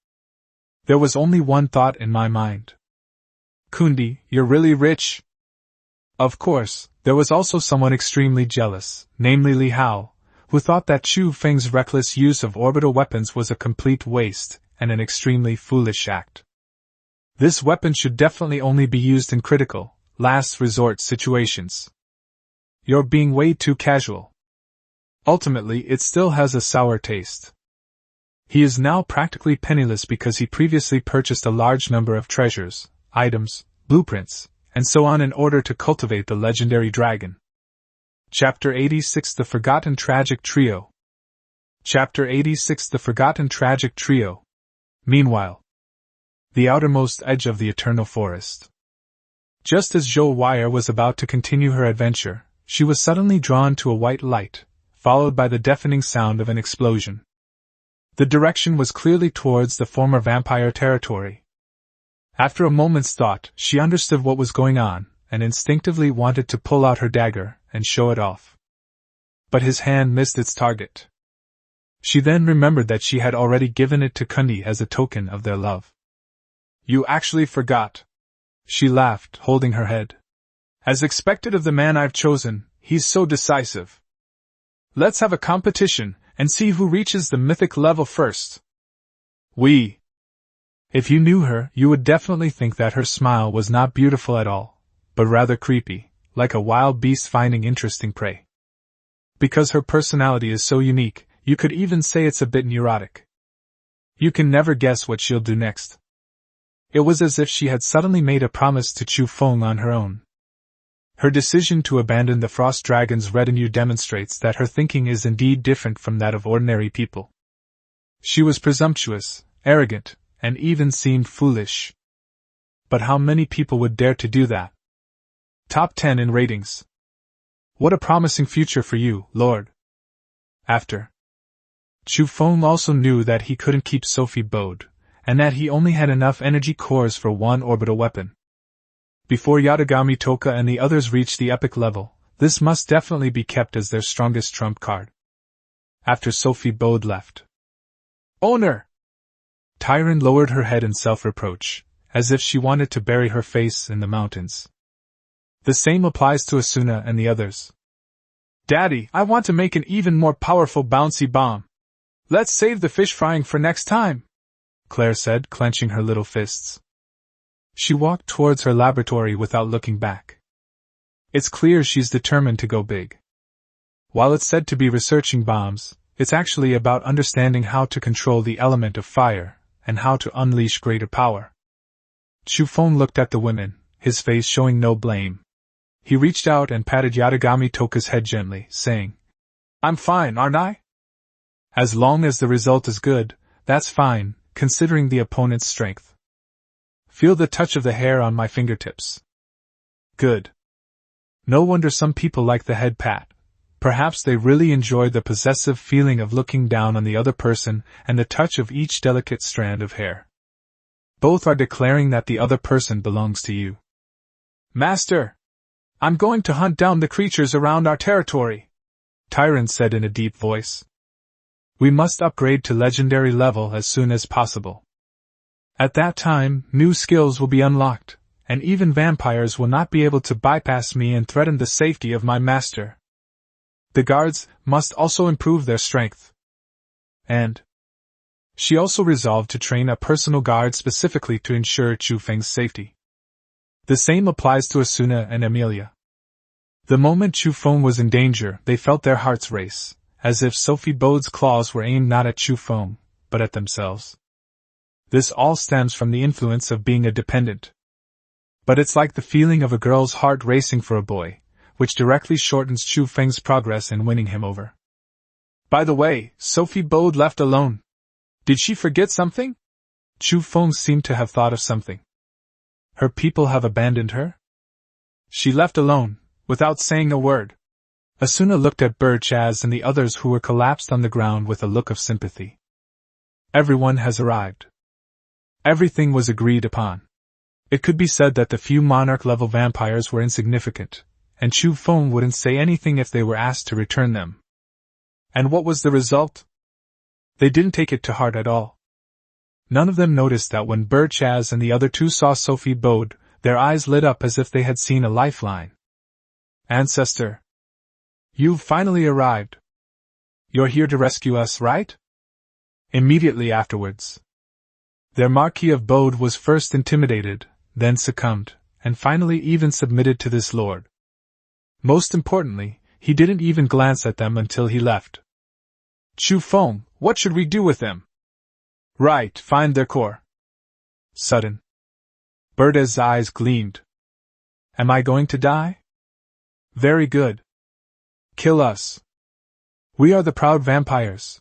There was only one thought in my mind. Kundi, you're really rich. Of course, there was also someone extremely jealous, namely Li Hao, who thought that Chu Feng's reckless use of orbital weapons was a complete waste and an extremely foolish act. This weapon should definitely only be used in critical, last resort situations. You're being way too casual. Ultimately, it still has a sour taste. He is now practically penniless because he previously purchased a large number of treasures, items, blueprints, and so on in order to cultivate the legendary dragon. Chapter 86 The Forgotten Tragic Trio. Chapter 86 The Forgotten Tragic Trio. Meanwhile, the outermost edge of the eternal forest. Just as Zhou Wire was about to continue her adventure, she was suddenly drawn to a white light, followed by the deafening sound of an explosion. The direction was clearly towards the former vampire territory. After a moment's thought, she understood what was going on, and instinctively wanted to pull out her dagger and show it off. But his hand missed its target. She then remembered that she had already given it to Kundi as a token of their love. You actually forgot. She laughed, holding her head. As expected of the man I've chosen, he's so decisive. Let's have a competition, and see who reaches the mythic level first. If you knew her, you would definitely think that her smile was not beautiful at all, but rather creepy, like a wild beast finding interesting prey. Because her personality is so unique, you could even say it's a bit neurotic. You can never guess what she'll do next. It was as if she had suddenly made a promise to Chu Feng on her own. Her decision to abandon the Frost Dragon's retinue demonstrates that her thinking is indeed different from that of ordinary people. She was presumptuous, arrogant, and even seemed foolish. But how many people would dare to do that? Top 10 in ratings. What a promising future for you, Lord. After. Chu Feng also knew that he couldn't keep Sophie Bode, and that he only had enough energy cores for one orbital weapon. Before Yatagami Toka and the others reached the epic level, this must definitely be kept as their strongest trump card. After Sophie Bode left. Owner! Tyron lowered her head in self-reproach, as if she wanted to bury her face in the mountains. The same applies to Asuna and the others. Daddy, I want to make an even more powerful bouncy bomb. Let's save the fish frying for next time, Claire said, clenching her little fists. She walked towards her laboratory without looking back. It's clear she's determined to go big. While it's said to be researching bombs, it's actually about understanding how to control the element of fire, and how to unleash greater power. Chu Feng looked at the women, his face showing no blame. He reached out and patted Yatagami Toka's head gently, saying, I'm fine, aren't I? As long as the result is good, that's fine, considering the opponent's strength. Feel the touch of the hair on my fingertips. Good. No wonder some people like the head pat. Perhaps they really enjoy the possessive feeling of looking down on the other person and the touch of each delicate strand of hair. Both are declaring that the other person belongs to you. Master! I'm going to hunt down the creatures around our territory, Tyron said in a deep voice. We must upgrade to legendary level as soon as possible. At that time, new skills will be unlocked, and even vampires will not be able to bypass me and threaten the safety of my master. The guards must also improve their strength. And she also resolved to train a personal guard specifically to ensure Chu Feng's safety. The same applies to Asuna and Amelia. The moment Chu Feng was in danger, they felt their hearts race, as if Sophie Bode's claws were aimed not at Chu Feng, but at themselves. This all stems from the influence of being a dependent. But it's like the feeling of a girl's heart racing for a boy, which directly shortens Chu Feng's progress in winning him over. By the way, Sophie Bode left alone. Did she forget something? Chu Feng seemed to have thought of something. Her people have abandoned her? She left alone, without saying a word. Asuna looked at Birchaz and the others who were collapsed on the ground with a look of sympathy. Everyone has arrived. Everything was agreed upon. It could be said that the few monarch-level vampires were insignificant, and Chu Feng wouldn't say anything if they were asked to return them. And what was the result? They didn't take it to heart at all. None of them noticed that when Birchaz and the other two saw Sophie Bode, their eyes lit up as if they had seen a lifeline. Ancestor! You've finally arrived. You're here to rescue us, right? Immediately afterwards. Their Marquis of Bode was first intimidated, then succumbed, and finally even submitted to this lord. Most importantly, he didn't even glance at them until he left. Chu Feng, what should we do with them? Right, find their core. Sudden. Berta's eyes gleamed. Am I going to die? Very good. Kill us. We are the proud vampires.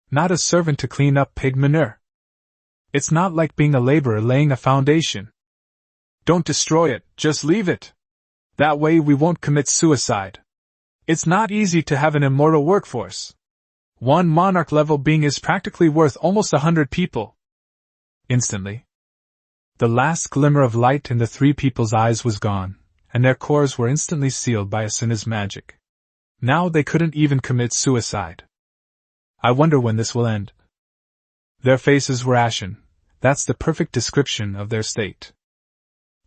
Not a servant to clean up pig manure. It's not like being a laborer laying a foundation. Don't destroy it, just leave it. That way we won't commit suicide. It's not easy to have an immortal workforce. One monarch-level being is practically worth almost 100 people. Instantly. The last glimmer of light in the three people's eyes was gone, and their cores were instantly sealed by Asuna's magic. Now they couldn't even commit suicide. I wonder when this will end. Their faces were ashen. That's the perfect description of their state.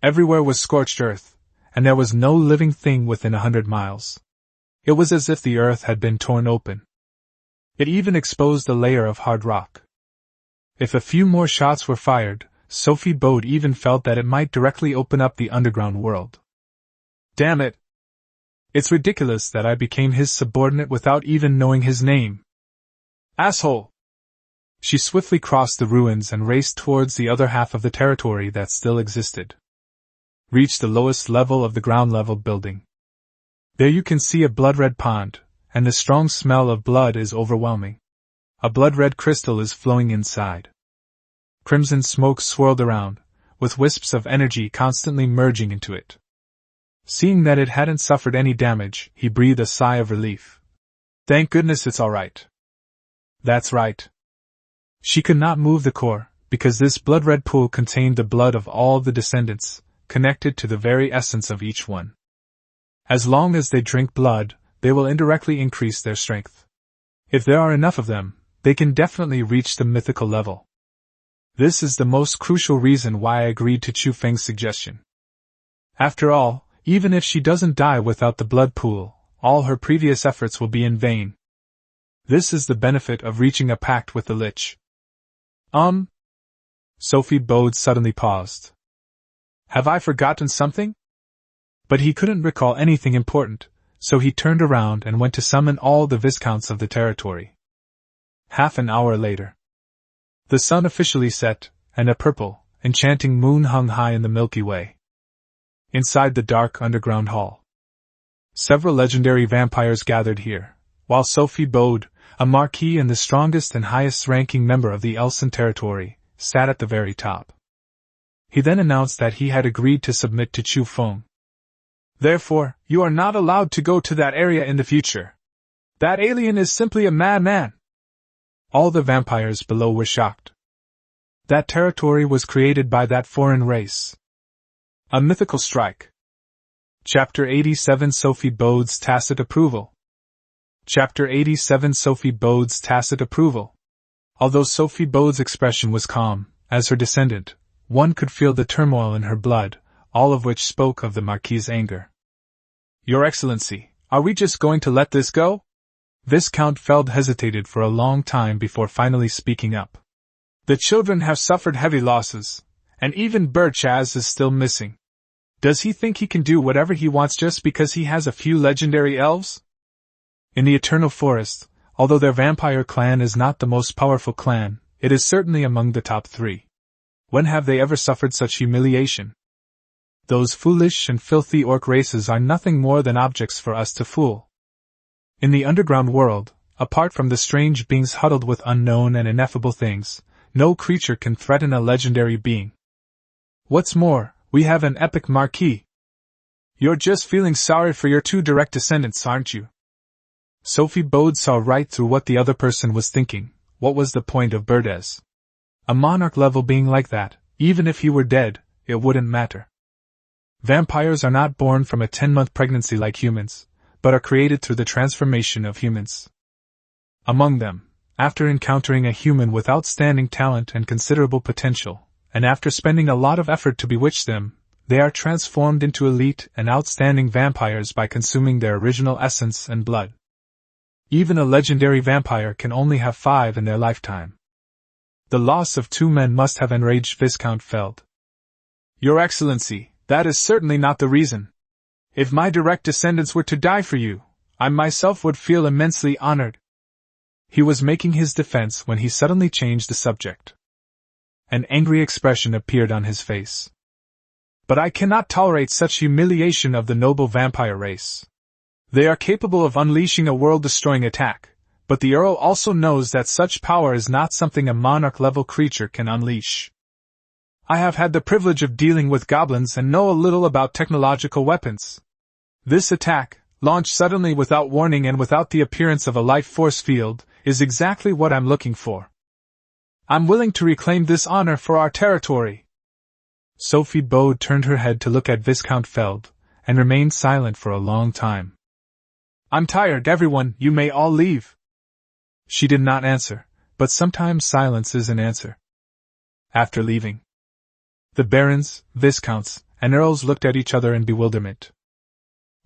Everywhere was scorched earth, and there was no living thing within 100 miles. It was as if the earth had been torn open. It even exposed a layer of hard rock. If a few more shots were fired, Sophie Bode even felt that it might directly open up the underground world. Damn it! It's ridiculous that I became his subordinate without even knowing his name. Asshole! She swiftly crossed the ruins and raced towards the other half of the territory that still existed. Reached the lowest level of the ground-level building. There you can see a blood-red pond, and the strong smell of blood is overwhelming. A blood-red crystal is flowing inside. Crimson smoke swirled around, with wisps of energy constantly merging into it. Seeing that it hadn't suffered any damage, he breathed a sigh of relief. Thank goodness it's all right. That's right. She could not move the core, because this blood-red pool contained the blood of all the descendants, connected to the very essence of each one. As long as they drink blood, they will indirectly increase their strength. If there are enough of them, they can definitely reach the mythical level. This is the most crucial reason why I agreed to Chu Feng's suggestion. After all, even if she doesn't die without the blood pool, all her previous efforts will be in vain. This is the benefit of reaching a pact with the Lich. Sophie Bode suddenly paused. Have I forgotten something? But he couldn't recall anything important, so he turned around and went to summon all the viscounts of the territory. Half an hour later. The sun officially set, and a purple, enchanting moon hung high in the Milky Way. Inside the dark underground hall. Several legendary vampires gathered here, while Sophie Bode, a marquis and the strongest and highest-ranking member of the Elson territory, sat at the very top. He then announced that he had agreed to submit to Chu Feng. Therefore, you are not allowed to go to that area in the future. That alien is simply a madman. All the vampires below were shocked. That territory was created by that foreign race. A mythical strike. Chapter 87 Sophie Bode's Tacit Approval. Chapter 87 Sophie Bode's Tacit Approval. Although Sophie Bode's expression was calm, as her descendant, one could feel the turmoil in her blood, all of which spoke of the Marquis's anger. Your Excellency, are we just going to let this go? Viscount Feld hesitated for a long time before finally speaking up. The children have suffered heavy losses, and even Birchaz is still missing. Does he think he can do whatever he wants just because he has a few legendary elves? In the Eternal Forest, although their vampire clan is not the most powerful clan, it is certainly among the top 3. When have they ever suffered such humiliation? Those foolish and filthy orc races are nothing more than objects for us to fool. In the underground world, apart from the strange beings huddled with unknown and ineffable things, no creature can threaten a legendary being. What's more, we have an epic marquis. You're just feeling sorry for your two direct descendants, aren't you? Sophie Bode saw right through what the other person was thinking. What was the point of Berdes? A monarch-level being like that, even if he were dead, it wouldn't matter. Vampires are not born from a 10-month pregnancy like humans, but are created through the transformation of humans. Among them, after encountering a human with outstanding talent and considerable potential, and after spending a lot of effort to bewitch them, they are transformed into elite and outstanding vampires by consuming their original essence and blood. Even a legendary vampire can only have 5 in their lifetime. The loss of 2 men must have enraged Viscount Feld. Your Excellency, that is certainly not the reason. If my direct descendants were to die for you, I myself would feel immensely honored. He was making his defense when he suddenly changed the subject. An angry expression appeared on his face. But I cannot tolerate such humiliation of the noble vampire race. They are capable of unleashing a world-destroying attack, but the Earl also knows that such power is not something a monarch-level creature can unleash. I have had the privilege of dealing with goblins and know a little about technological weapons. This attack, launched suddenly without warning and without the appearance of a life force field, is exactly what I'm looking for. I'm willing to reclaim this honor for our territory. Sophie Bode turned her head to look at Viscount Feld, and remained silent for a long time. I'm tired, everyone, you may all leave. She did not answer, but sometimes silence is an answer. After leaving, the barons, viscounts, and earls looked at each other in bewilderment.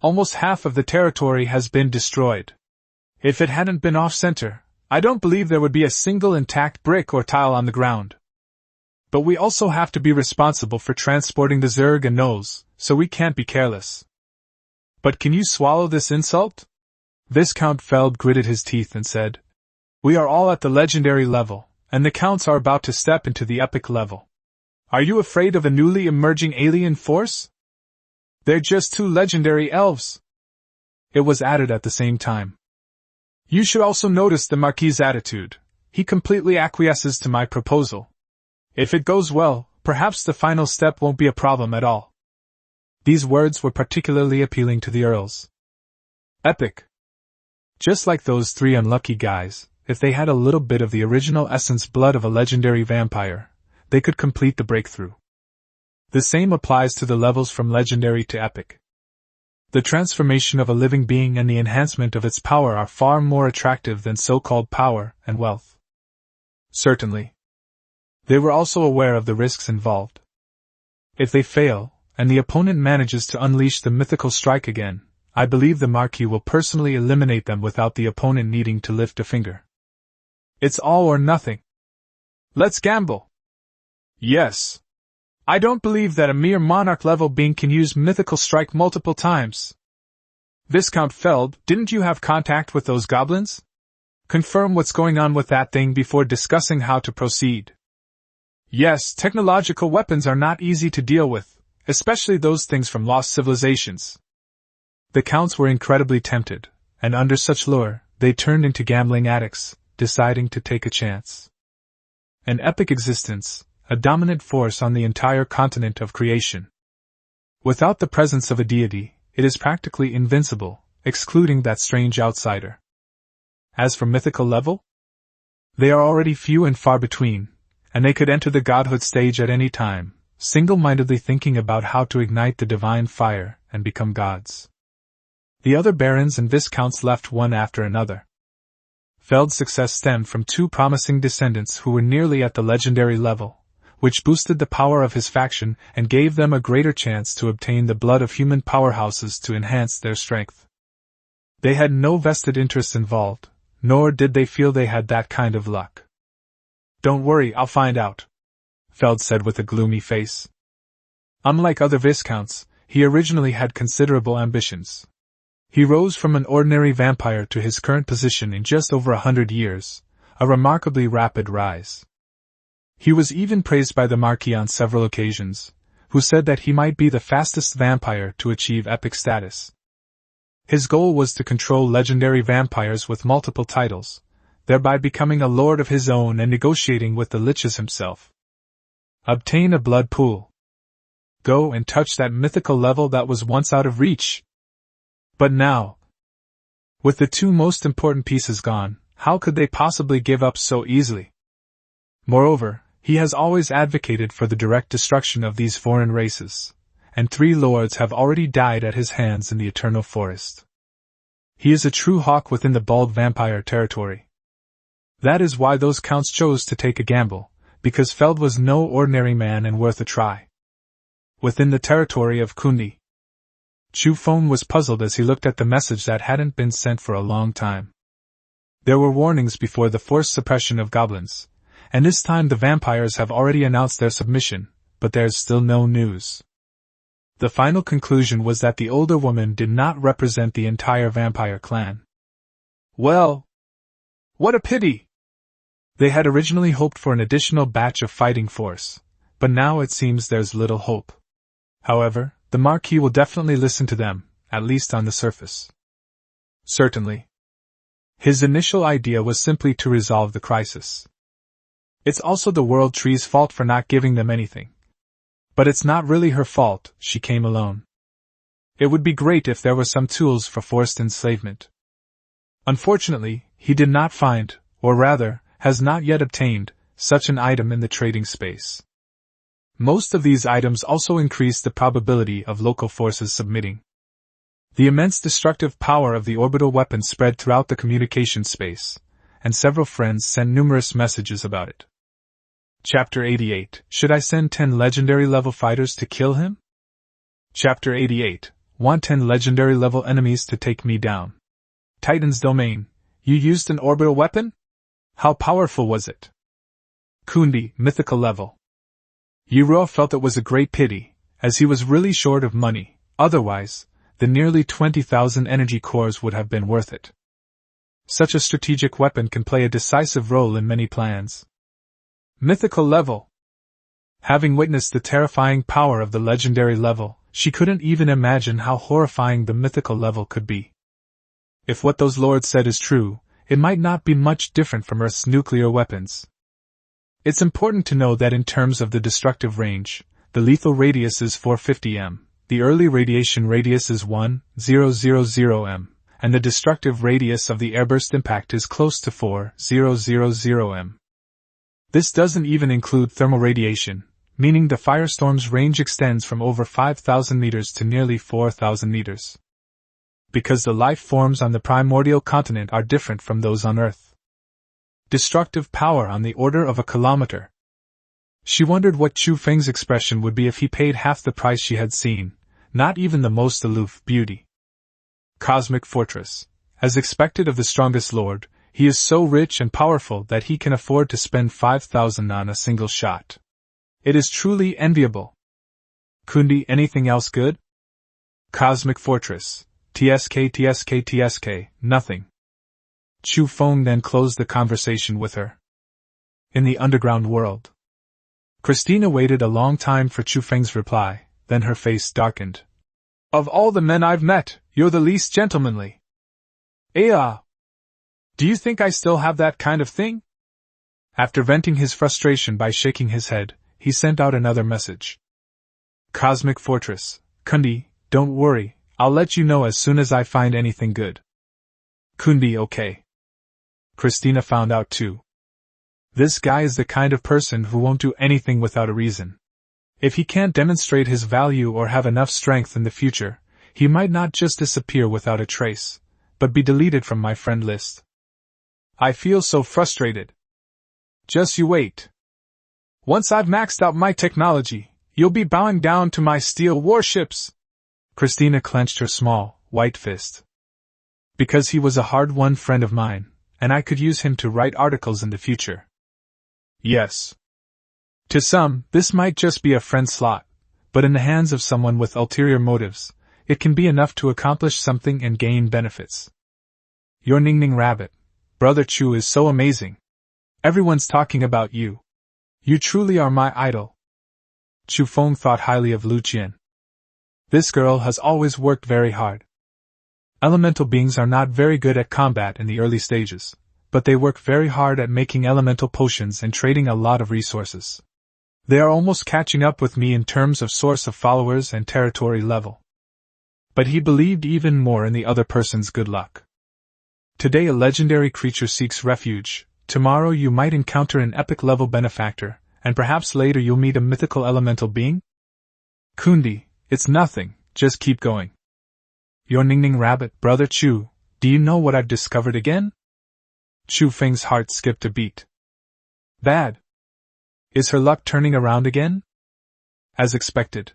Almost half of the territory has been destroyed. If it hadn't been off-center, I don't believe there would be a single intact brick or tile on the ground. But we also have to be responsible for transporting the Zerg and Gnolls, so we can't be careless. But can you swallow this insult? Viscount Feld gritted his teeth and said, We are all at the legendary level, and the counts are about to step into the epic level. Are you afraid of a newly emerging alien force? They're just 2 legendary elves. It was added at the same time. You should also notice the Marquis's attitude. He completely acquiesces to my proposal. If it goes well, perhaps the final step won't be a problem at all. These words were particularly appealing to the earls. Epic. Just like those 3 unlucky guys, if they had a little bit of the original essence blood of a legendary vampire, they could complete the breakthrough. The same applies to the levels from legendary to epic. The transformation of a living being and the enhancement of its power are far more attractive than so-called power and wealth. Certainly. They were also aware of the risks involved. If they fail, and the opponent manages to unleash the mythical strike again, I believe the Marquis will personally eliminate them without the opponent needing to lift a finger. It's all or nothing. Let's gamble. Yes. I don't believe that a mere monarch-level being can use mythical strike multiple times. Viscount Feld, didn't you have contact with those goblins? Confirm what's going on with that thing before discussing how to proceed. Yes, technological weapons are not easy to deal with, especially those things from lost civilizations. The counts were incredibly tempted, and under such lure, they turned into gambling addicts, deciding to take a chance. An epic existence, a dominant force on the entire continent of creation. Without the presence of a deity, it is practically invincible, excluding that strange outsider. As for mythical level, they are already few and far between, and they could enter the godhood stage at any time, single-mindedly thinking about how to ignite the divine fire and become gods. The other barons and viscounts left one after another. Feld's success stemmed from 2 promising descendants who were nearly at the legendary level, which boosted the power of his faction and gave them a greater chance to obtain the blood of human powerhouses to enhance their strength. They had no vested interests involved, nor did they feel they had that kind of luck. Don't worry, I'll find out, Feld said with a gloomy face. Unlike other viscounts, he originally had considerable ambitions. He rose from an ordinary vampire to his current position in just over 100 years, a remarkably rapid rise. He was even praised by the Marquis on several occasions, who said that he might be the fastest vampire to achieve epic status. His goal was to control legendary vampires with multiple titles, thereby becoming a lord of his own and negotiating with the liches himself. Obtain a blood pool. Go and touch that mythical level that was once out of reach. But now, with the two most important pieces gone, how could they possibly give up so easily? Moreover, he has always advocated for the direct destruction of these foreign races, and 3 lords have already died at his hands in the Eternal Forest. He is a true hawk within the bald vampire territory. That is why those counts chose to take a gamble, because Feld was no ordinary man and worth a try. Within the territory of Kundi, Chu Feng was puzzled as he looked at the message that hadn't been sent for a long time. There were warnings before the forced suppression of goblins, and this time the vampires have already announced their submission, but there's still no news. The final conclusion was that the older woman did not represent the entire vampire clan. Well, what a pity! They had originally hoped for an additional batch of fighting force, but now it seems there's little hope. However, the Marquis will definitely listen to them, at least on the surface. Certainly. His initial idea was simply to resolve the crisis. It's also the World Tree's fault for not giving them anything. But it's not really her fault, she came alone. It would be great if there were some tools for forced enslavement. Unfortunately, he did not find, or rather, has not yet obtained, such an item in the trading space. Most of these items also increase the probability of local forces submitting. The immense destructive power of the orbital weapon spread throughout the communication space, and several friends sent numerous messages about it. Chapter 88. Should I send 10 legendary level fighters to kill him? Chapter 88. Want 10 legendary level enemies to take me down. Titan's domain. You used an orbital weapon? How powerful was it? Kundi, mythical level. Yuro felt it was a great pity, as he was really short of money, otherwise, the nearly 20,000 energy cores would have been worth it. Such a strategic weapon can play a decisive role in many plans. Mythical level. Having witnessed the terrifying power of the legendary level, she couldn't even imagine how horrifying the mythical level could be. If what those lords said is true, it might not be much different from Earth's nuclear weapons. It's important to know that in terms of the destructive range, the lethal radius is 450 m, the early radiation radius is 1000 m, and the destructive radius of the airburst impact is close to 4000 m. This doesn't even include thermal radiation, meaning the firestorm's range extends from over 5,000 meters to nearly 4,000 meters. Because the life forms on the primordial continent are different from those on Earth. Destructive power on the order of a kilometer. She wondered what Chu Feng's expression would be if he paid half the price she had seen, not even the most aloof beauty. Cosmic Fortress. As expected of the strongest lord, he is so rich and powerful that he can afford to spend 5,000 on a single shot. It is truly enviable. Kundi, anything else good? Cosmic Fortress. TSK, nothing. Chu Feng then closed the conversation with her. In the underground world. Christina waited a long time for Chu Feng's reply, then her face darkened. Of all the men I've met, you're the least gentlemanly. Do you think I still have that kind of thing? After venting his frustration by shaking his head, he sent out another message. Cosmic Fortress. Kundi, don't worry, I'll let you know as soon as I find anything good. Kundi, okay. Christina found out too. This guy is the kind of person who won't do anything without a reason. If he can't demonstrate his value or have enough strength in the future, he might not just disappear without a trace, but be deleted from my friend list. I feel so frustrated. Just you wait. Once I've maxed out my technology, you'll be bowing down to my steel warships. Christina clenched her small, white fist. Because he was a hard-won friend of mine, and I could use him to write articles in the future. Yes. To some, this might just be a friend slot, but in the hands of someone with ulterior motives, it can be enough to accomplish something and gain benefits. Your Ning Rabbit, Brother Chu is so amazing. Everyone's talking about you. You truly are my idol. Chu Feng thought highly of Lu Jian. This girl has always worked very hard. Elemental beings are not very good at combat in the early stages, but they work very hard at making elemental potions and trading a lot of resources. They are almost catching up with me in terms of source of followers and territory level. But he believed even more in the other person's good luck. Today a legendary creature seeks refuge, tomorrow you might encounter an epic level benefactor, and perhaps later you'll meet a mythical elemental being? Kundi, it's nothing, just keep going. Your Ningning rabbit, Brother Chu, do you know what I've discovered again? Chu Feng's heart skipped a beat. Bad. Is her luck turning around again? As expected.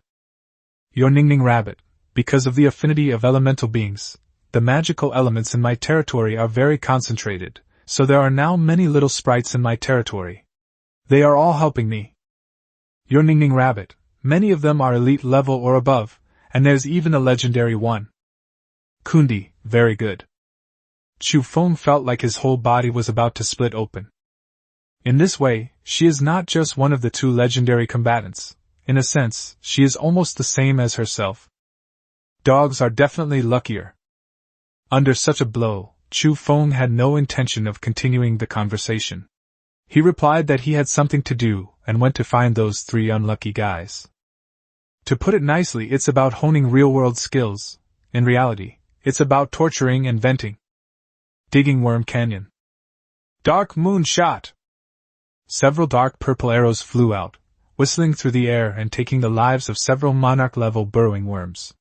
Your Ningning rabbit, because of the affinity of elemental beings, the magical elements in my territory are very concentrated, so there are now many little sprites in my territory. They are all helping me. Your Ningning rabbit, many of them are elite level or above, and there's even a legendary one. Kundi, very good. Chu Feng felt like his whole body was about to split open. In this way, she is not just one of the two legendary combatants. In a sense, she is almost the same as herself. Dogs are definitely luckier. Under such a blow, Chu Feng had no intention of continuing the conversation. He replied that he had something to do and went to find those three unlucky guys. To put it nicely, it's about honing real-world skills. In reality, it's about torturing and venting. Digging Worm Canyon. Dark Moon Shot. Several dark purple arrows flew out, whistling through the air and taking the lives of several monarch-level burrowing worms.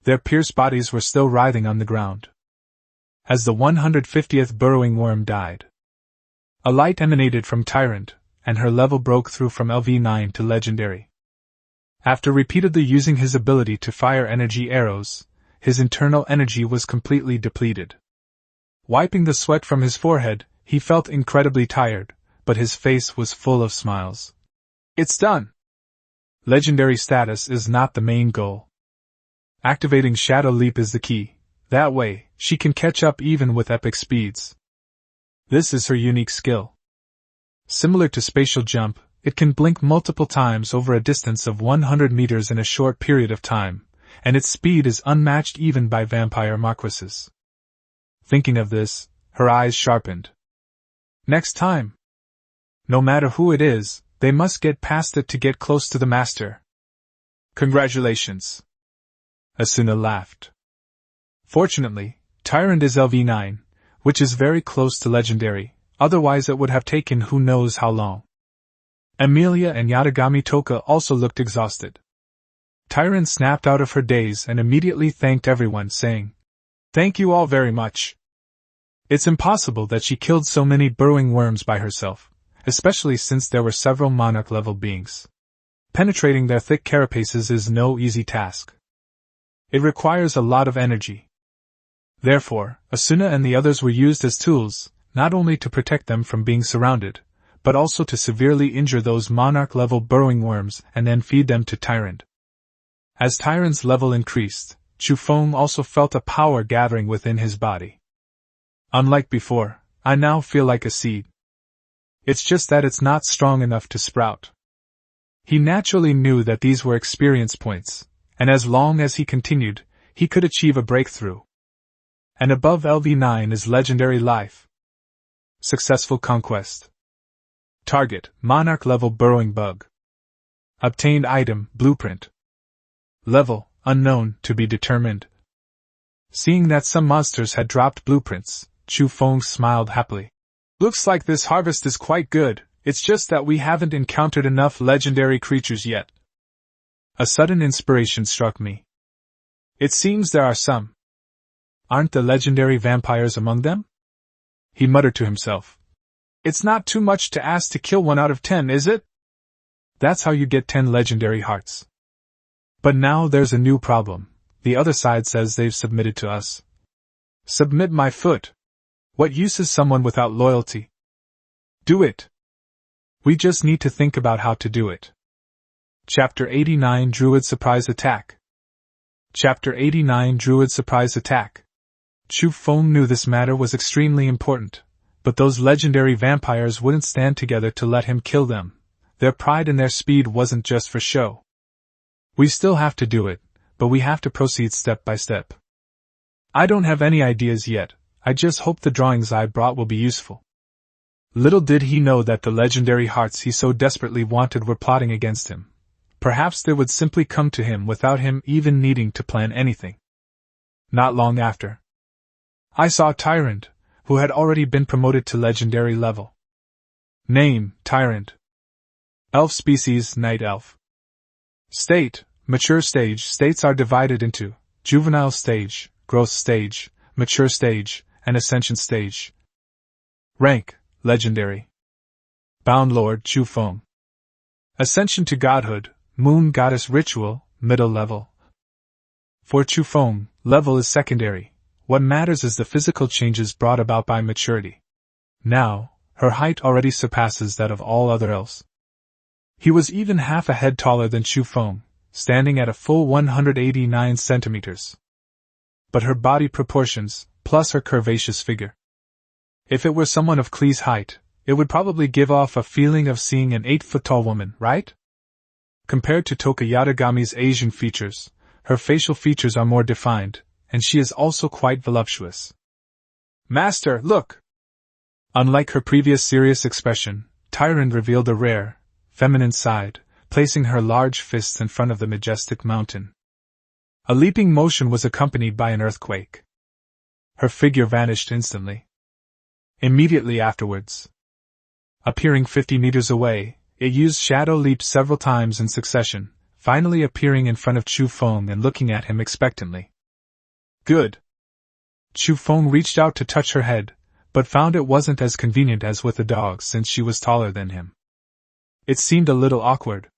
Their pierced bodies were still writhing on the ground. As the 150th burrowing worm died, a light emanated from Tyrant, and her level broke through from LV9 to Legendary. After repeatedly using his ability to fire energy arrows, his internal energy was completely depleted. Wiping the sweat from his forehead, he felt incredibly tired, but his face was full of smiles. It's done! Legendary status is not the main goal. Activating Shadow Leap is the key. That way, she can catch up even with epic speeds. This is her unique skill. Similar to Spatial Jump, it can blink multiple times over a distance of 100 meters in a short period of time, and its speed is unmatched even by vampire marquises. Thinking of this, her eyes sharpened. Next time! No matter who it is, they must get past it to get close to the master. Congratulations! Asuna laughed. Fortunately, Tyrant is LV9, which is very close to Legendary, otherwise it would have taken who knows how long. Emilia and Yatagami Toka also looked exhausted. Tyrant snapped out of her daze and immediately thanked everyone, saying, "Thank you all very much." It's impossible that she killed so many burrowing worms by herself, especially since there were several monarch-level beings. Penetrating their thick carapaces is no easy task. It requires a lot of energy. Therefore, Asuna and the others were used as tools, not only to protect them from being surrounded, but also to severely injure those monarch-level burrowing worms and then feed them to Tyrant. As Tyrant's level increased, Chu Feng also felt a power gathering within his body. Unlike before, I now feel like a seed. It's just that it's not strong enough to sprout. He naturally knew that these were experience points, and as long as he continued, he could achieve a breakthrough. And above LV9 is Legendary Life. Successful conquest. Target, Monarch-level burrowing bug. Obtained item, Blueprint. Level, unknown, to be determined. Seeing that some monsters had dropped blueprints, Chu Feng smiled happily. Looks like this harvest is quite good, it's just that we haven't encountered enough legendary creatures yet. A sudden inspiration struck me. It seems there are some. Aren't the legendary vampires among them? He muttered to himself. It's not too much to ask to kill 1 out of 10, is it? That's how you get 10 legendary hearts. But now there's a new problem. The other side says they've submitted to us. Submit my foot. What use is someone without loyalty? Do it. We just need to think about how to do it. Chapter 89 Druid Surprise Attack. Chapter 89 Druid Surprise Attack. Chu Feng knew this matter was extremely important, but those legendary vampires wouldn't stand together to let him kill them. Their pride and their speed wasn't just for show. We still have to do it, but we have to proceed step by step. I don't have any ideas yet, I just hope the drawings I brought will be useful. Little did he know that the legendary hearts he so desperately wanted were plotting against him. Perhaps they would simply come to him without him even needing to plan anything. Not long after, I saw Tyrant, who had already been promoted to legendary level. Name, Tyrant. Elf species, Night Elf. State, mature stage. States are divided into juvenile stage, growth stage, mature stage, and ascension stage. Rank, legendary. Bound Lord Chu Feng. Ascension to godhood, moon goddess ritual, middle level. For Chu Feng, level is secondary. What matters is the physical changes brought about by maturity. Now, her height already surpasses that of all other elves. He was even half a head taller than Chu Feng, standing at a full 189 centimeters. But her body proportions, plus her curvaceous figure. If it were someone of Klee's height, it would probably give off a feeling of seeing an 8-foot-tall woman, right? Compared to Toka Yatagami's Asian features, her facial features are more defined, and she is also quite voluptuous. Master, look! Unlike her previous serious expression, Tyrant revealed a rare, feminine side, placing her large fists in front of the majestic mountain. A leaping motion was accompanied by an earthquake. Her figure vanished instantly. Immediately afterwards, appearing 50 meters away, it used shadow leap several times in succession, finally appearing in front of Chu Feng and looking at him expectantly. Good. Chu Feng reached out to touch her head, but found it wasn't as convenient as with the dog since she was taller than him. It seemed a little awkward.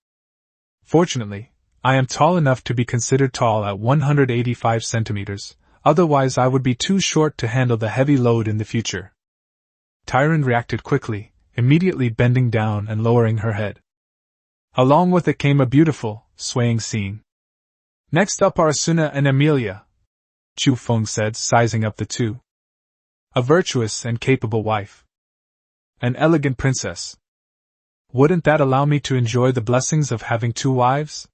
Fortunately, I am tall enough to be considered tall at 185 centimeters, otherwise I would be too short to handle the heavy load in the future. Tyrant reacted quickly, immediately bending down and lowering her head. Along with it came a beautiful, swaying scene. Next up are Asuna and Amelia, Chu Feng said, sizing up the two. A virtuous and capable wife. An elegant princess. Wouldn't that allow me to enjoy the blessings of having two wives?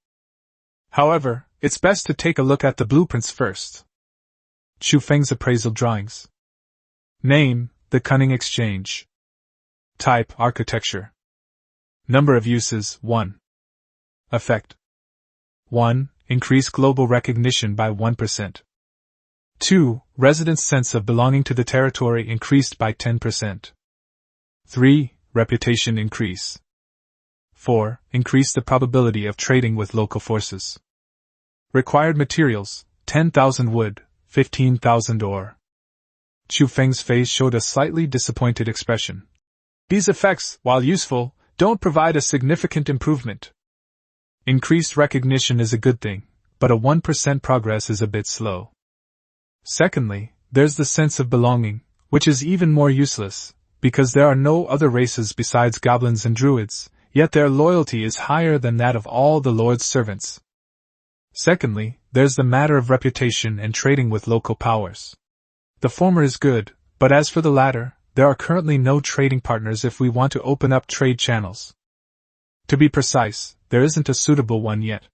However, it's best to take a look at the blueprints first. Chu Feng's appraisal drawings. Name, The Cunning Exchange. Type, Architecture. Number of uses, 1. Effect. 1. Increase global recognition by 1%. 2. Residents' sense of belonging to the territory increased by 10%. 3. Reputation increase. 4. Increase the probability of trading with local forces. Required materials, 10,000 wood, 15,000 ore. Chu Feng's face showed a slightly disappointed expression. These effects, while useful, don't provide a significant improvement. Increased recognition is a good thing, but a 1% progress is a bit slow. Secondly, there's the sense of belonging, which is even more useless, because there are no other races besides goblins and druids, yet their loyalty is higher than that of all the Lord's servants. Secondly, there's the matter of reputation and trading with local powers. The former is good, but as for the latter, there are currently no trading partners if we want to open up trade channels. To be precise, there isn't a suitable one yet.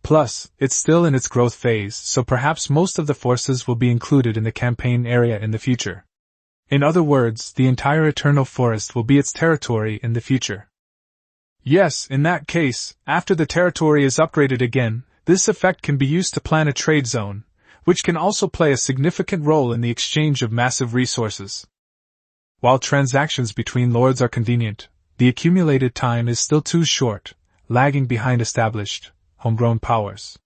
Plus, it's still in its growth phase, so perhaps most of the forces will be included in the campaign area in the future. In other words, the entire Eternal Forest will be its territory in the future. Yes, in that case, after the territory is upgraded again, this effect can be used to plan a trade zone, which can also play a significant role in the exchange of massive resources. While transactions between lords are convenient, the accumulated time is still too short, lagging behind established, homegrown powers.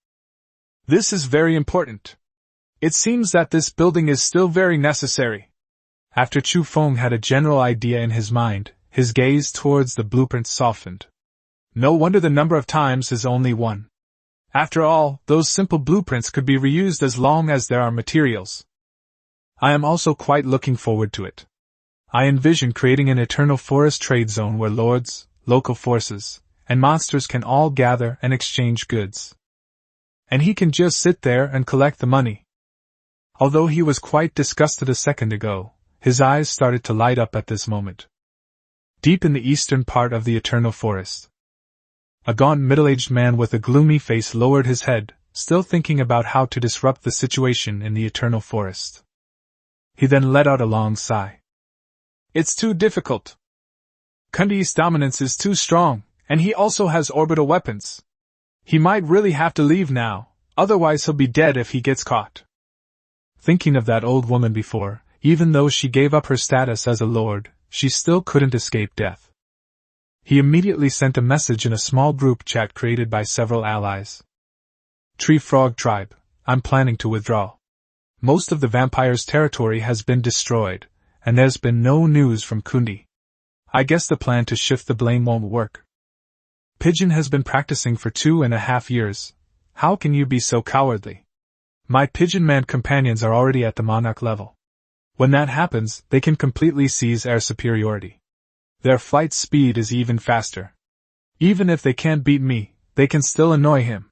This is very important. It seems that this building is still very necessary. After Chu Feng had a general idea in his mind, his gaze towards the blueprint softened. No wonder the number of times is only 1. After all, those simple blueprints could be reused as long as there are materials. I am also quite looking forward to it. I envision creating an Eternal Forest trade zone where lords, local forces, and monsters can all gather and exchange goods. And he can just sit there and collect the money. Although he was quite disgusted a second ago, his eyes started to light up at this moment. Deep in the eastern part of the Eternal Forest, A gaunt middle-aged man with a gloomy face lowered his head, still thinking about how to disrupt the situation in the eternal forest. He then let out a long sigh. It's too difficult. Kundi's dominance is too strong, and he also has orbital weapons. He might really have to leave now, otherwise he'll be dead if he gets caught. Thinking of that old woman before, even though she gave up her status as a lord, she still couldn't escape death. He immediately sent a message in a small group chat created by several allies. Tree Frog Tribe, I'm planning to withdraw. Most of the vampire's territory has been destroyed, and there's been no news from Kundi. I guess the plan to shift the blame won't work. Pigeon has been practicing for 2.5 years. How can you be so cowardly? My Pigeon Man companions are already at the monarch level. When that happens, they can completely seize air superiority. Their flight speed is even faster. Even if they can't beat me, they can still annoy him.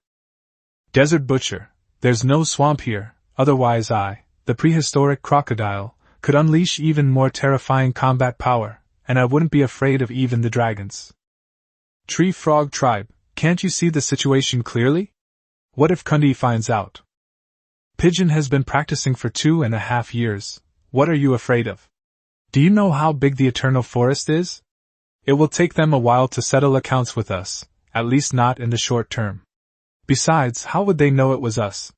Desert Butcher, there's no swamp here, otherwise I, the prehistoric crocodile, could unleash even more terrifying combat power, and I wouldn't be afraid of even the dragons. Tree Frog Tribe, can't you see the situation clearly? What if Kundi finds out? Pigeon has been practicing for 2.5 years. What are you afraid of? Do you know how big the Eternal Forest is? It will take them a while to settle accounts with us, at least not in the short term. Besides, how would they know it was us?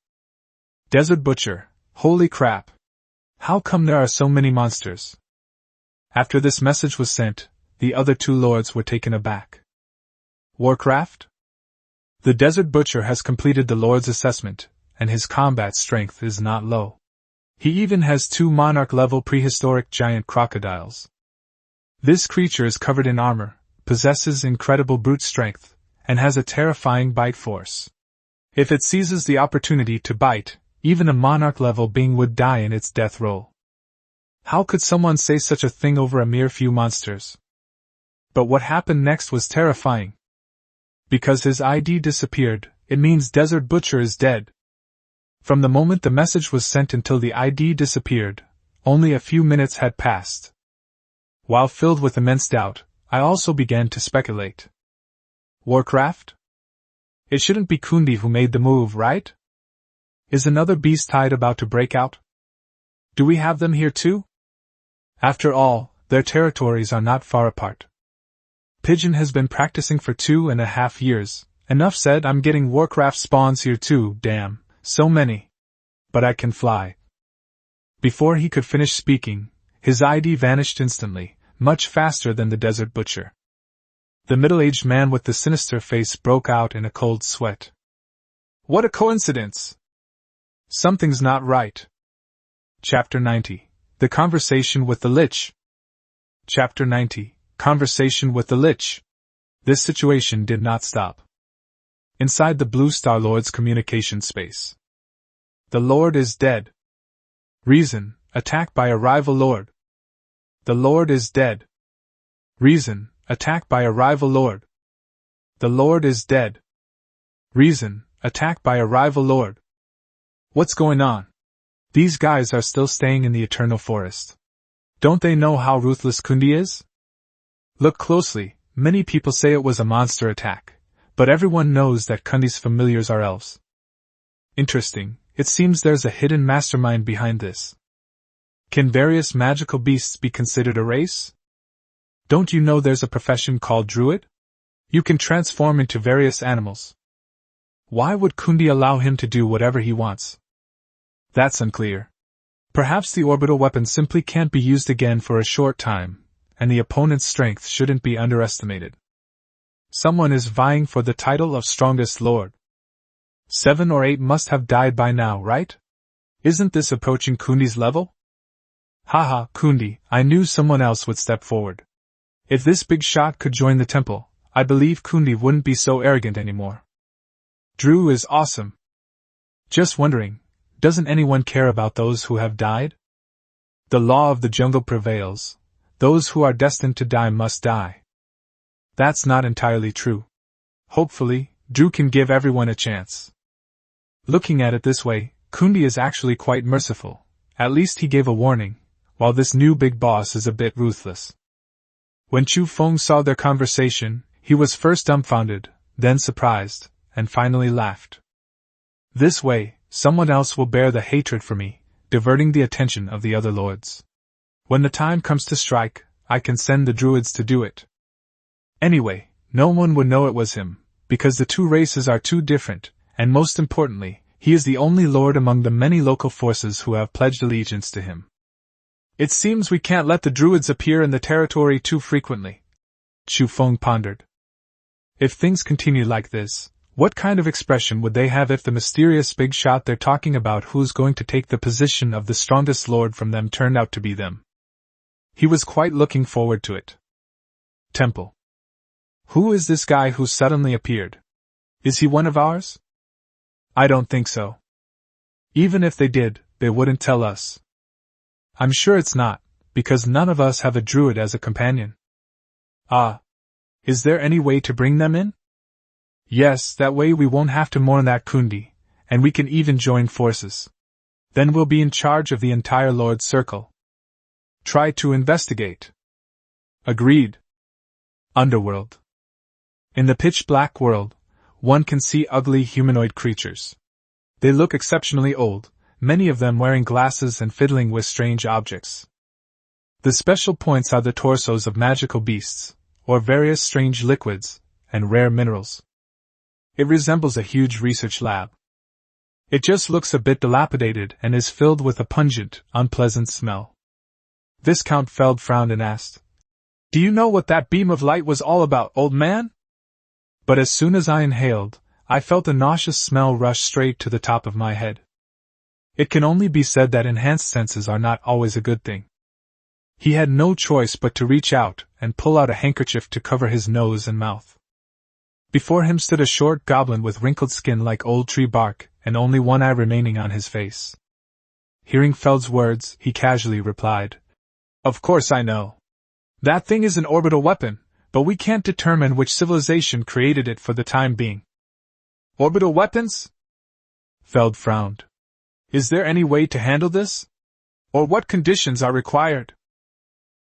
Desert Butcher, holy crap. How come there are so many monsters? After this message was sent, the other two lords were taken aback. Warcraft? The Desert Butcher has completed the lord's assessment, and his combat strength is not low. He even has 2 monarch-level prehistoric giant crocodiles. This creature is covered in armor, possesses incredible brute strength, and has a terrifying bite force. If it seizes the opportunity to bite, even a monarch-level being would die in its death roll. How could someone say such a thing over a mere few monsters? But what happened next was terrifying. Because his ID disappeared, it means Desert Butcher is dead. From the moment the message was sent until the ID disappeared, only a few minutes had passed. While filled with immense doubt, I also began to speculate. Warcraft? It shouldn't be Kundi who made the move, right? Is another beast tide about to break out? Do we have them here too? After all, their territories are not far apart. Pigeon has been practicing for 2.5 years. Enough said, I'm getting Warcraft spawns here too, damn. So many. But I can fly. Before he could finish speaking, his ID vanished instantly, much faster than the Desert Butcher. The middle-aged man with the sinister face broke out in a cold sweat. What a coincidence! Something's not right. Chapter 90. The Conversation with the Lich. Chapter 90. Conversation with the Lich. This situation did not stop. Inside the Blue Star Lord's communication space. The Lord is dead. Reason, attacked by a rival Lord. The Lord is dead. Reason, attacked by a rival Lord. The Lord is dead. Reason, attacked by a rival Lord. What's going on? These guys are still staying in the Eternal Forest. Don't they know how ruthless Kundi is? Look closely, many people say it was a monster attack. But everyone knows that Kundi's familiars are elves. Interesting, it seems there's a hidden mastermind behind this. Can various magical beasts be considered a race? Don't you know there's a profession called druid? You can transform into various animals. Why would Kundi allow him to do whatever he wants? That's unclear. Perhaps the orbital weapon simply can't be used again for a short time, and the opponent's strength shouldn't be underestimated. Someone is vying for the title of strongest lord. 7 or 8 must have died by now, right? Isn't this approaching Kundi's level? Haha, Kundi, I knew someone else would step forward. If this big shot could join the temple, I believe Kundi wouldn't be so arrogant anymore. Drew is awesome. Just wondering, doesn't anyone care about those who have died? The law of the jungle prevails. Those who are destined to die must die. That's not entirely true. Hopefully, Drew can give everyone a chance. Looking at it this way, Kundi is actually quite merciful. At least he gave a warning, while this new big boss is a bit ruthless. When Chu Feng saw their conversation, he was first dumbfounded, then surprised, and finally laughed. This way, someone else will bear the hatred for me, diverting the attention of the other lords. When the time comes to strike, I can send the druids to do it. Anyway, no one would know it was him, because the two races are too different, and most importantly, he is the only lord among the many local forces who have pledged allegiance to him. It seems we can't let the druids appear in the territory too frequently, Chu Feng pondered. If things continue like this, what kind of expression would they have if the mysterious big shot they're talking about who's going to take the position of the strongest lord from them turned out to be them? He was quite looking forward to it. Temple. Who is this guy who suddenly appeared? Is he one of ours? I don't think so. Even if they did, they wouldn't tell us. I'm sure it's not, because none of us have a druid as a companion. Ah. Is there any way to bring them in? Yes, that way we won't have to mourn that Kundi, and we can even join forces. Then we'll be in charge of the entire Lord's Circle. Try to investigate. Agreed. Underworld. In the pitch-black world, one can see ugly humanoid creatures. They look exceptionally old, many of them wearing glasses and fiddling with strange objects. The special points are the torsos of magical beasts, or various strange liquids, and rare minerals. It resembles a huge research lab. It just looks a bit dilapidated and is filled with a pungent, unpleasant smell. Viscount Feld frowned and asked, "Do you know what that beam of light was all about, old man?" But as soon as I inhaled, I felt a nauseous smell rush straight to the top of my head. It can only be said that enhanced senses are not always a good thing. He had no choice but to reach out and pull out a handkerchief to cover his nose and mouth. Before him stood a short goblin with wrinkled skin like old tree bark, and only one eye remaining on his face. Hearing Feld's words, he casually replied, "Of course I know. That thing is an orbital weapon, but we can't determine which civilization created it for the time being." Orbital weapons? Feld frowned. Is there any way to handle this? Or what conditions are required?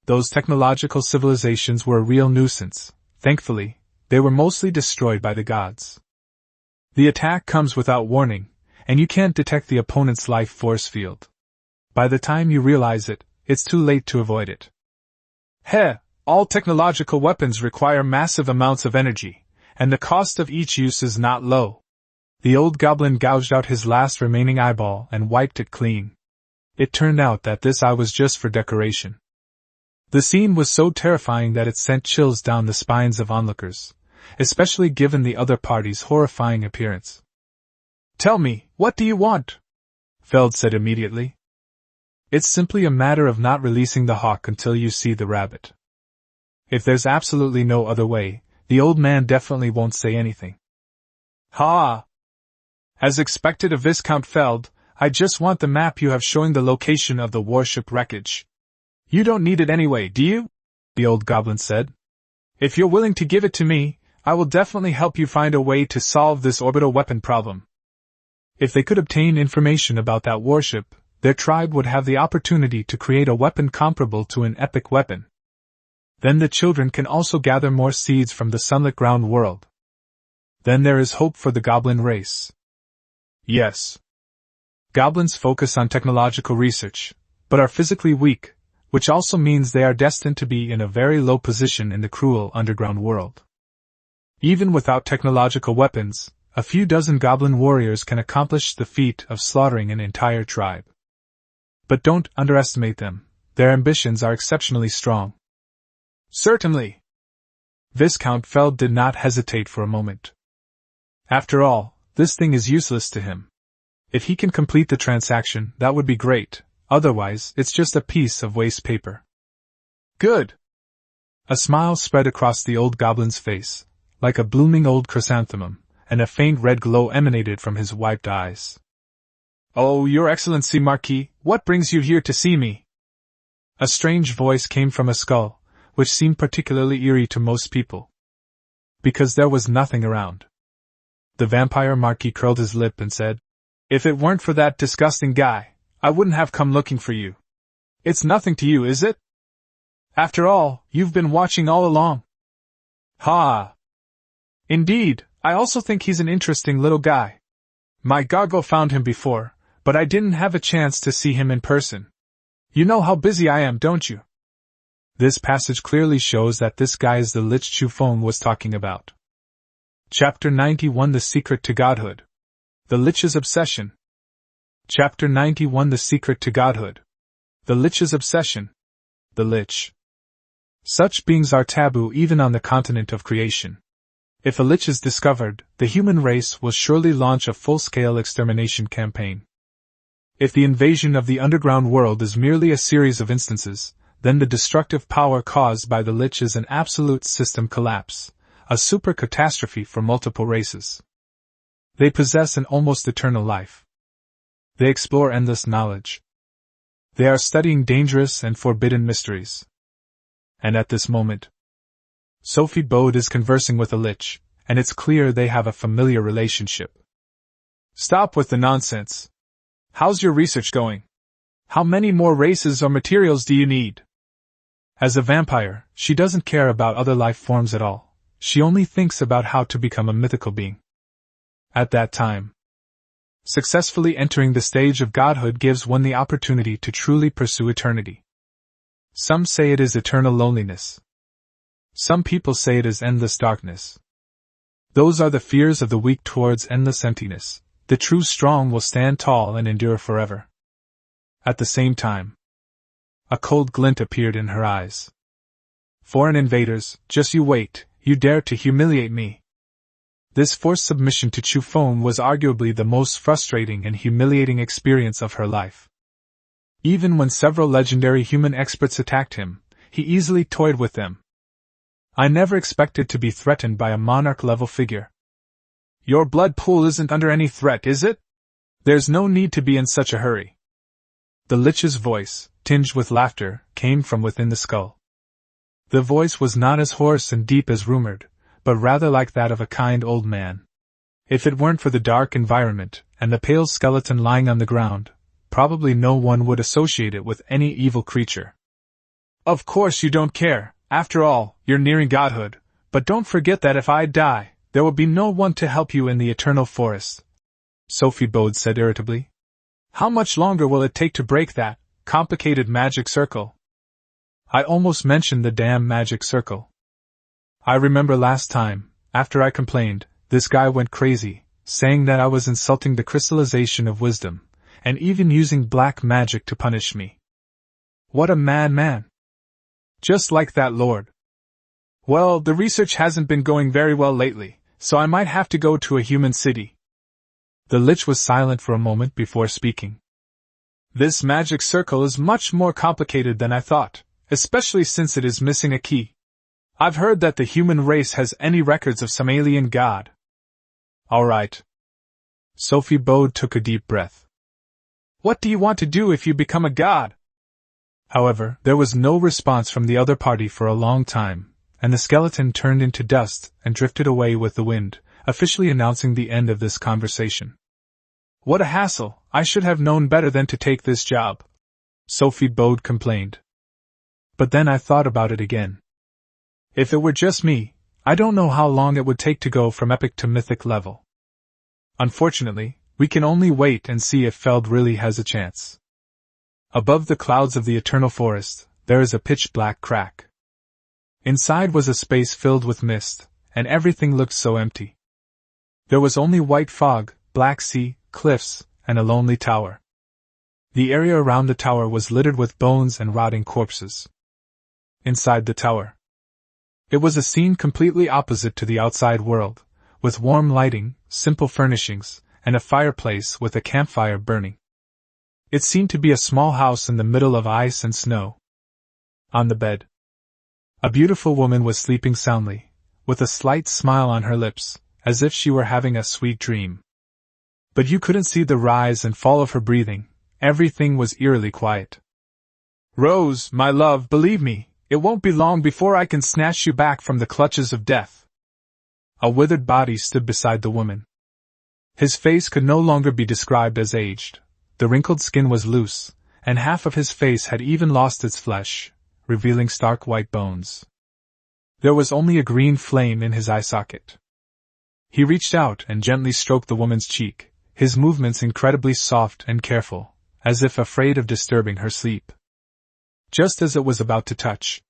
Those technological civilizations were a real nuisance. Thankfully, they were mostly destroyed by the gods. The attack comes without warning, and you can't detect the opponent's life force field. By the time you realize it, it's too late to avoid it. All technological weapons require massive amounts of energy, and the cost of each use is not low. The old goblin gouged out his last remaining eyeball and wiped it clean. It turned out that this eye was just for decoration. The scene was so terrifying that it sent chills down the spines of onlookers, especially given the other party's horrifying appearance. "Tell me, what do you want?" Feld said immediately. "It's simply a matter of not releasing the hawk until you see the rabbit. If there's absolutely no other way, the old man definitely won't say anything." "Ha! As expected of Viscount Feld, I just want the map you have showing the location of the warship wreckage." "You don't need it anyway, do you?" the old goblin said. "If you're willing to give it to me, I will definitely help you find a way to solve this orbital weapon problem." If they could obtain information about that warship, their tribe would have the opportunity to create a weapon comparable to an epic weapon. Then the children can also gather more seeds from the sunlit ground world. Then there is hope for the goblin race. Yes. Goblins focus on technological research, but are physically weak, which also means they are destined to be in a very low position in the cruel underground world. Even without technological weapons, a few dozen goblin warriors can accomplish the feat of slaughtering an entire tribe. But don't underestimate them, their ambitions are exceptionally strong. Certainly. Viscount Feld did not hesitate for a moment. After all, this thing is useless to him. If he can complete the transaction, that would be great, otherwise it's just a piece of waste paper. Good. A smile spread across the old goblin's face, like a blooming old chrysanthemum, and a faint red glow emanated from his wiped eyes. "Oh, Your Excellency Marquis, what brings you here to see me?" A strange voice came from a skull, which seemed particularly eerie to most people. Because there was nothing around. The vampire Marquis curled his lip and said, "If it weren't for that disgusting guy, I wouldn't have come looking for you. It's nothing to you, is it? After all, you've been watching all along." "Ha! Indeed, I also think he's an interesting little guy. My goggle found him before, but I didn't have a chance to see him in person. You know how busy I am, don't you? This passage clearly shows that this guy is the Lich Chufeng was talking about. Chapter 91 The Secret to Godhood. The Lich's Obsession. Chapter 91 The Secret to Godhood. The Lich's Obsession. The Lich. Such beings are taboo even on the continent of creation. If a Lich is discovered, the human race will surely launch a full-scale extermination campaign. If the invasion of the underground world is merely a series of instances, then the destructive power caused by the Lich is an absolute system collapse, a super catastrophe for multiple races. They possess an almost eternal life. They explore endless knowledge. They are studying dangerous and forbidden mysteries. And at this moment, Sophie Bode is conversing with a Lich, and it's clear they have a familiar relationship. Stop with the nonsense. How's your research going? How many more races or materials do you need? As a vampire, she doesn't care about other life forms at all. She only thinks about how to become a mythical being. At that time, successfully entering the stage of godhood gives one the opportunity to truly pursue eternity. Some say it is eternal loneliness. Some people say it is endless darkness. Those are the fears of the weak towards endless emptiness. The true strong will stand tall and endure forever. At the same time, a cold glint appeared in her eyes. Foreign invaders, just you wait, you dare to humiliate me. This forced submission to Chufeng was arguably the most frustrating and humiliating experience of her life. Even when several legendary human experts attacked him, he easily toyed with them. I never expected to be threatened by a monarch-level figure. Your blood pool isn't under any threat, is it? There's no need to be in such a hurry. The Lich's voice, tinged with laughter, came from within the skull. The voice was not as hoarse and deep as rumored, but rather like that of a kind old man. If it weren't for the dark environment, and the pale skeleton lying on the ground, probably no one would associate it with any evil creature. Of course you don't care, after all, you're nearing godhood, but don't forget that if I die, there will be no one to help you in the eternal forest, Sophie Bode said irritably. How much longer will it take to break that complicated magic circle? I almost mentioned the damn magic circle. I remember last time, after I complained, this guy went crazy, saying that I was insulting the crystallization of wisdom, and even using black magic to punish me. What a madman! Just like that lord. Well, the research hasn't been going very well lately, so I might have to go to a human city. The Lich was silent for a moment before speaking. This magic circle is much more complicated than I thought, especially since it is missing a key. I've heard that the human race has any records of some alien god. All right. Sophie Bode took a deep breath. What do you want to do if you become a god? However, there was no response from the other party for a long time, and the skeleton turned into dust and drifted away with the wind, officially announcing the end of this conversation. What a hassle! I should have known better than to take this job, Sophie Bode complained. But then I thought about it again. If it were just me, I don't know how long it would take to go from epic to mythic level. Unfortunately, we can only wait and see if Feld really has a chance. Above the clouds of the eternal forest, there is a pitch-black crack. Inside was a space filled with mist, and everything looked so empty. There was only white fog, black sea, cliffs, and a lonely tower. The area around the tower was littered with bones and rotting corpses. Inside the tower, it was a scene completely opposite to the outside world, with warm lighting, simple furnishings, and a fireplace with a campfire burning. It seemed to be a small house in the middle of ice and snow. On the bed, a beautiful woman was sleeping soundly, with a slight smile on her lips, as if she were having a sweet dream. But you couldn't see the rise and fall of her breathing. Everything was eerily quiet. Rose, my love, believe me, it won't be long before I can snatch you back from the clutches of death. A withered body stood beside the woman. His face could no longer be described as aged. The wrinkled skin was loose, and half of his face had even lost its flesh, revealing stark white bones. There was only a green flame in his eye socket. He reached out and gently stroked the woman's cheek, his movements incredibly soft and careful, as if afraid of disturbing her sleep. Just as it was about to touch,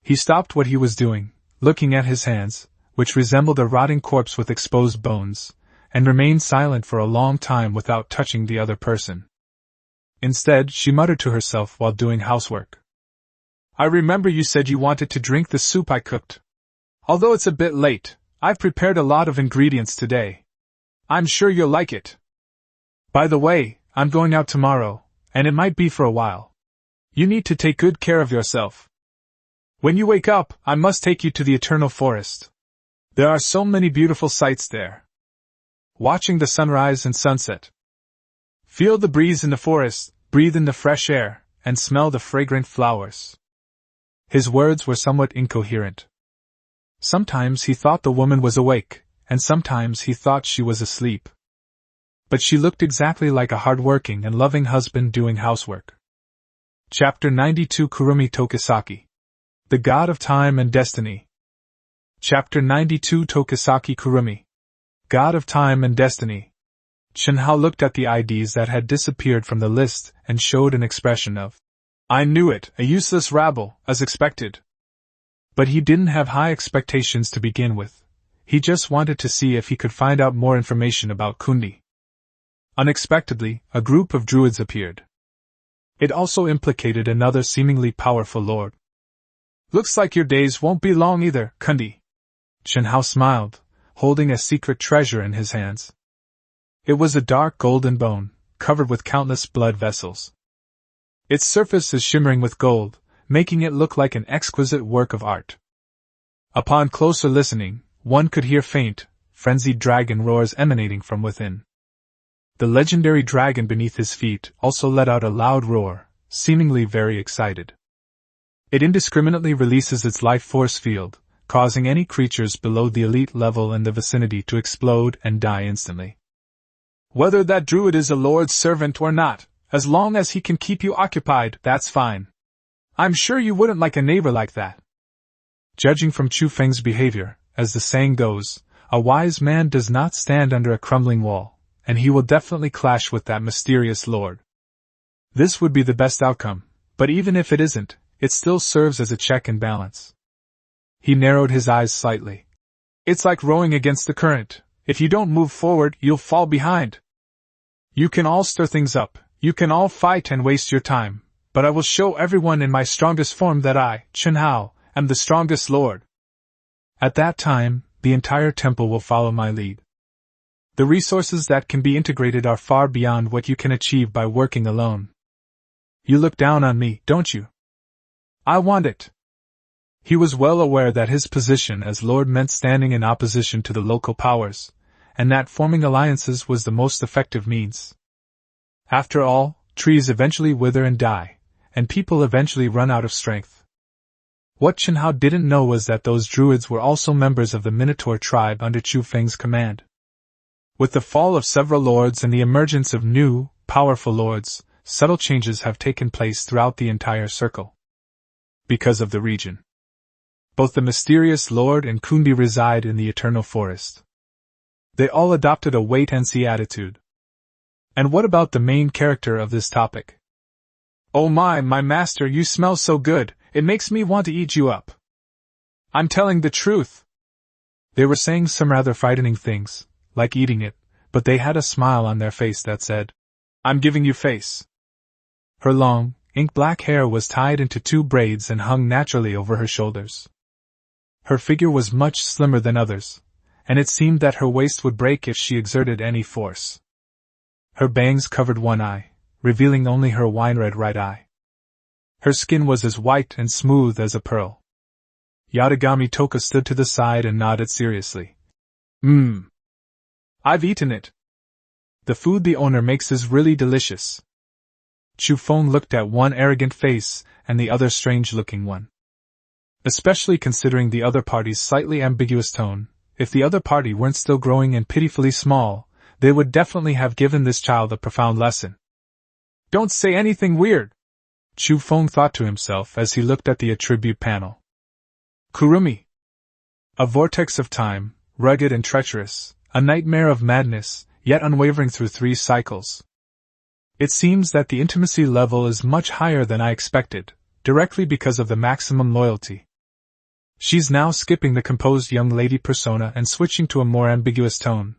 he stopped what he was doing, looking at his hands, which resembled a rotting corpse with exposed bones, and remained silent for a long time without touching the other person. Instead, she muttered to herself while doing housework. "I remember you said you wanted to drink the soup I cooked. Although it's a bit late, I've prepared a lot of ingredients today. I'm sure you'll like it. By the way, I'm going out tomorrow, and it might be for a while. You need to take good care of yourself. When you wake up, I must take you to the eternal forest. There are so many beautiful sights there. Watching the sunrise and sunset. Feel the breeze in the forest, breathe in the fresh air, and smell the fragrant flowers." His words were somewhat incoherent. Sometimes he thought the woman was awake, and sometimes he thought she was asleep. But she looked exactly like a hard-working and loving husband doing housework. Chapter 92 Kurumi Tokisaki. The God of Time and Destiny. Chapter 92 Tokisaki Kurumi. God of Time and Destiny. Chunhao looked at the IDs that had disappeared from the list and showed an expression of, "I knew it, a useless rabble, as expected." But he didn't have high expectations to begin with. He just wanted to see if he could find out more information about Kundi. Unexpectedly, a group of druids appeared. It also implicated another seemingly powerful lord. "Looks like your days won't be long either, Kundi." Chunhao smiled, holding a secret treasure in his hands. It was a dark golden bone, covered with countless blood vessels. Its surface is shimmering with gold, making it look like an exquisite work of art. Upon closer listening, one could hear faint, frenzied dragon roars emanating from within. The legendary dragon beneath his feet also let out a loud roar, seemingly very excited. It indiscriminately releases its life force field, causing any creatures below the elite level in the vicinity to explode and die instantly. "Whether that druid is a lord's servant or not, as long as he can keep you occupied, that's fine. I'm sure you wouldn't like a neighbor like that." Judging from Chu Feng's behavior, as the saying goes, a wise man does not stand under a crumbling wall, and he will definitely clash with that mysterious lord. This would be the best outcome, but even if it isn't, it still serves as a check and balance. He narrowed his eyes slightly. "It's like rowing against the current. If you don't move forward, you'll fall behind. You can all stir things up, you can all fight and waste your time, but I will show everyone in my strongest form that I, Chunhao, am the strongest lord. At that time, the entire temple will follow my lead. The resources that can be integrated are far beyond what you can achieve by working alone. You look down on me, don't you? I want it." He was well aware that his position as lord meant standing in opposition to the local powers, and that forming alliances was the most effective means. After all, trees eventually wither and die, and people eventually run out of strength. What Chunhao didn't know was that those druids were also members of the Minotaur tribe under Chu Feng's command. With the fall of several lords and the emergence of new, powerful lords, subtle changes have taken place throughout the entire circle. Because of the region, both the mysterious lord and Kundi reside in the eternal forest. They all adopted a wait-and-see attitude. And what about the main character of this topic? "Oh my master, you smell so good, it makes me want to eat you up. I'm telling the truth." They were saying some rather frightening things, like eating it, but they had a smile on their face that said, "I'm giving you face." Her long, ink-black hair was tied into 2 braids and hung naturally over her shoulders. Her figure was much slimmer than others, and it seemed that her waist would break if she exerted any force. Her bangs covered one eye, revealing only her wine-red right eye. Her skin was as white and smooth as a pearl. Yatagami Toka stood to the side and nodded seriously. I've eaten it. The food the owner makes is really delicious." Chu Feng looked at one arrogant face and the other strange-looking one. Especially considering the other party's slightly ambiguous tone, if the other party weren't still growing and pitifully small, they would definitely have given this child a profound lesson. "Don't say anything weird," Chu Feng thought to himself as he looked at the attribute panel. Kurumi. A vortex of time, rugged and treacherous, a nightmare of madness, yet unwavering through 3 cycles. It seems that the intimacy level is much higher than I expected, directly because of the maximum loyalty. She's now skipping the composed young lady persona and switching to a more ambiguous tone.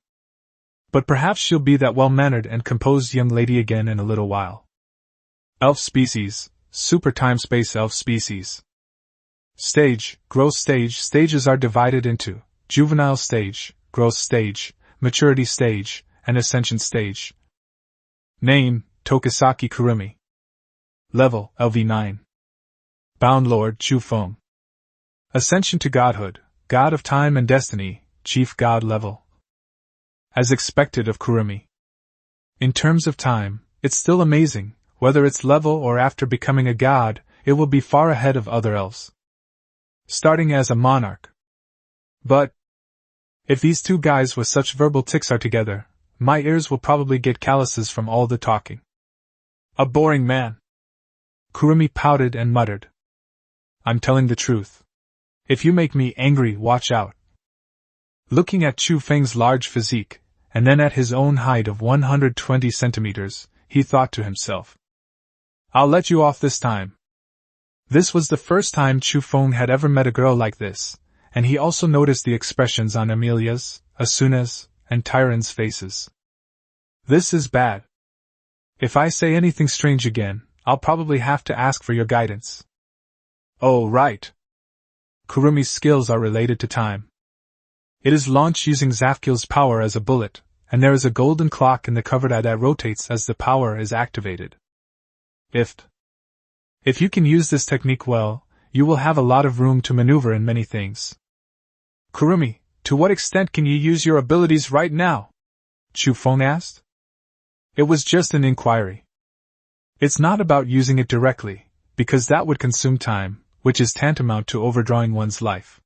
But perhaps she'll be that well-mannered and composed young lady again in a little while. Elf species, super time-space elf species. Stage, growth stage. Stages are divided into juvenile stage, growth stage, maturity stage, and ascension stage. Name, Tokisaki Kurumi. Level, LV9. Bound Lord, Chu Feng. Ascension to Godhood, God of Time and Destiny, Chief God level. As expected of Kurumi. In terms of time, it's still amazing, whether it's level or after becoming a god, it will be far ahead of other elves. Starting as a monarch. But if these 2 guys with such verbal tics are together, my ears will probably get calluses from all the talking. A boring man. Kurumi pouted and muttered. I'm telling the truth. If you make me angry, watch out. Looking at Chu Feng's large physique, and then at his own height of 120 centimeters, he thought to himself. I'll let you off this time. This was the first time Chu Feng had ever met a girl like this, and he also noticed the expressions on Amelia's, Asuna's, and Tyron's faces. This is bad. If I say anything strange again, I'll probably have to ask for your guidance. Oh, right. Kurumi's skills are related to time. It is launched using Zafkil's power as a bullet, and there is a golden clock in the covered eye that rotates as the power is activated. If you can use this technique well, you will have a lot of room to maneuver in many things. Kurumi, to what extent can you use your abilities right now? Chu Feng asked. It was just an inquiry. It's not about using it directly, because that would consume time, which is tantamount to overdrawing one's life.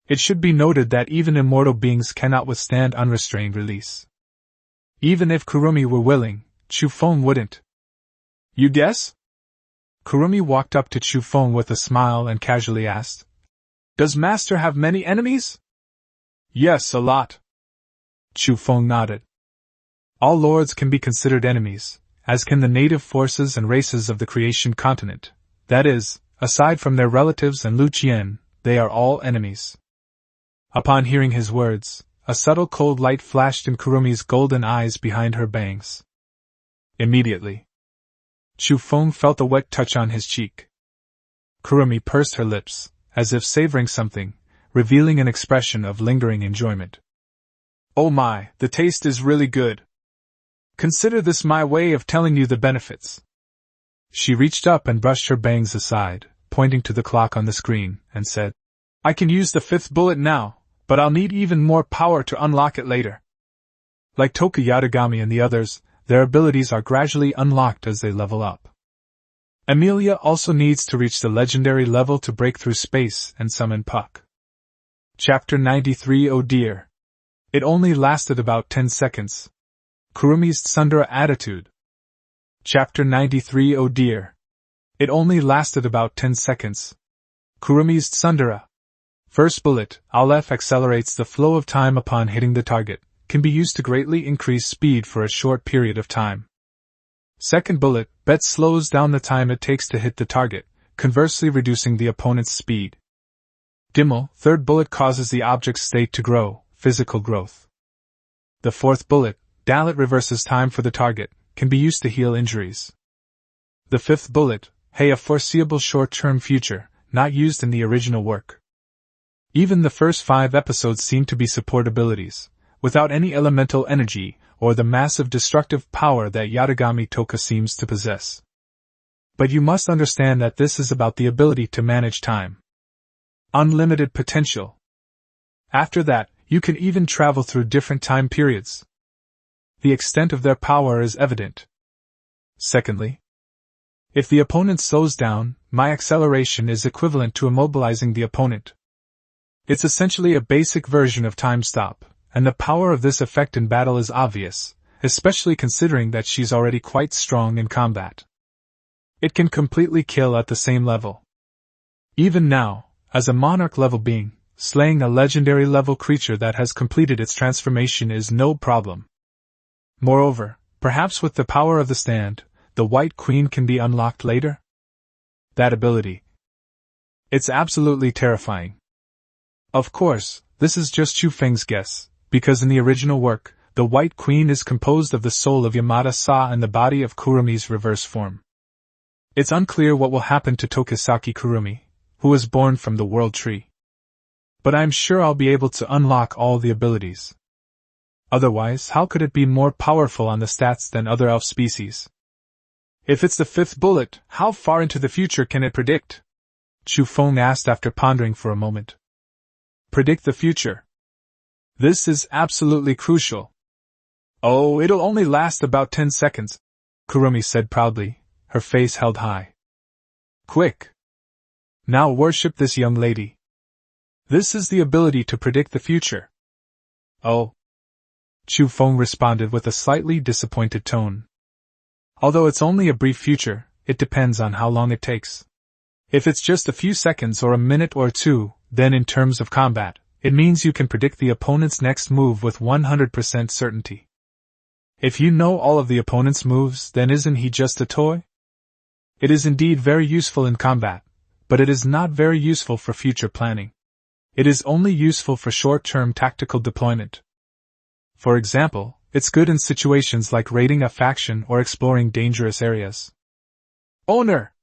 It should be noted that even immortal beings cannot withstand unrestrained release. Even if Kurumi were willing, Chu Feng wouldn't. You guess? Kurumi walked up to Chu Feng with a smile and casually asked, Does Master have many enemies? Yes, a lot. Chu Feng nodded. All lords can be considered enemies, as can the native forces and races of the creation continent. That is, aside from their relatives and Lu Qian, they are all enemies. Upon hearing his words, a subtle cold light flashed in Kurumi's golden eyes behind her bangs. Immediately, Chu Feng felt a wet touch on his cheek. Kurumi pursed her lips, as if savoring something, revealing an expression of lingering enjoyment. Oh my, the taste is really good. Consider this my way of telling you the benefits. She reached up and brushed her bangs aside, pointing to the clock on the screen, and said, I can use the 5th bullet now, but I'll need even more power to unlock it later. Like Toku Yatagami and the others, their abilities are gradually unlocked as they level up. Amelia also needs to reach the legendary level to break through space and summon Puck. Chapter 93. Oh dear. It only lasted about 10 seconds. Kurumi's tsundere attitude. Chapter 93. Oh dear. It only lasted about 10 seconds. Kurumi's tsundere. First bullet, Aleph accelerates the flow of time upon hitting the target, can be used to greatly increase speed for a short period of time. Second bullet, Bet slows down the time it takes to hit the target, conversely reducing the opponent's speed. Dimmel, third bullet causes the object's state to grow, physical growth. The fourth bullet, Dalit reverses time for the target, can be used to heal injuries. The fifth bullet, Hey, a foreseeable short-term future, not used in the original work. Even the first 5 episodes seem to be support abilities, without any elemental energy or the massive destructive power that Yatagami Toka seems to possess. But you must understand that this is about the ability to manage time. Unlimited potential. After that, you can even travel through different time periods. The extent of their power is evident. Secondly, if the opponent slows down, my acceleration is equivalent to immobilizing the opponent. It's essentially a basic version of time stop, and the power of this effect in battle is obvious, especially considering that she's already quite strong in combat. It can completely kill at the same level. Even now, as a monarch level being, slaying a legendary level creature that has completed its transformation is no problem. Moreover, perhaps with the power of the stand, the White Queen can be unlocked later? That ability. It's absolutely terrifying. Of course, this is just Chu Feng's guess, because in the original work, the White Queen is composed of the soul of Yamada-sa and the body of Kurumi's reverse form. It's unclear what will happen to Tokisaki Kurumi, who was born from the World Tree. But I'm sure I'll be able to unlock all the abilities. Otherwise, how could it be more powerful on the stats than other elf species? If it's the fifth bullet, how far into the future can it predict? Chu Feng asked after pondering for a moment. Predict the future. This is absolutely crucial. Oh, it'll only last about 10 seconds, Kurumi said proudly, her face held high. Quick! Now worship this young lady. This is the ability to predict the future. Oh. Chu Feng responded with a slightly disappointed tone. Although it's only a brief future, it depends on how long it takes. If it's just a few seconds or a minute or two, then in terms of combat, it means you can predict the opponent's next move with 100% certainty. If you know all of the opponent's moves, then isn't he just a toy? It is indeed very useful in combat, but it is not very useful for future planning. It is only useful for short-term tactical deployment. For example, it's good in situations like raiding a faction or exploring dangerous areas. Owner!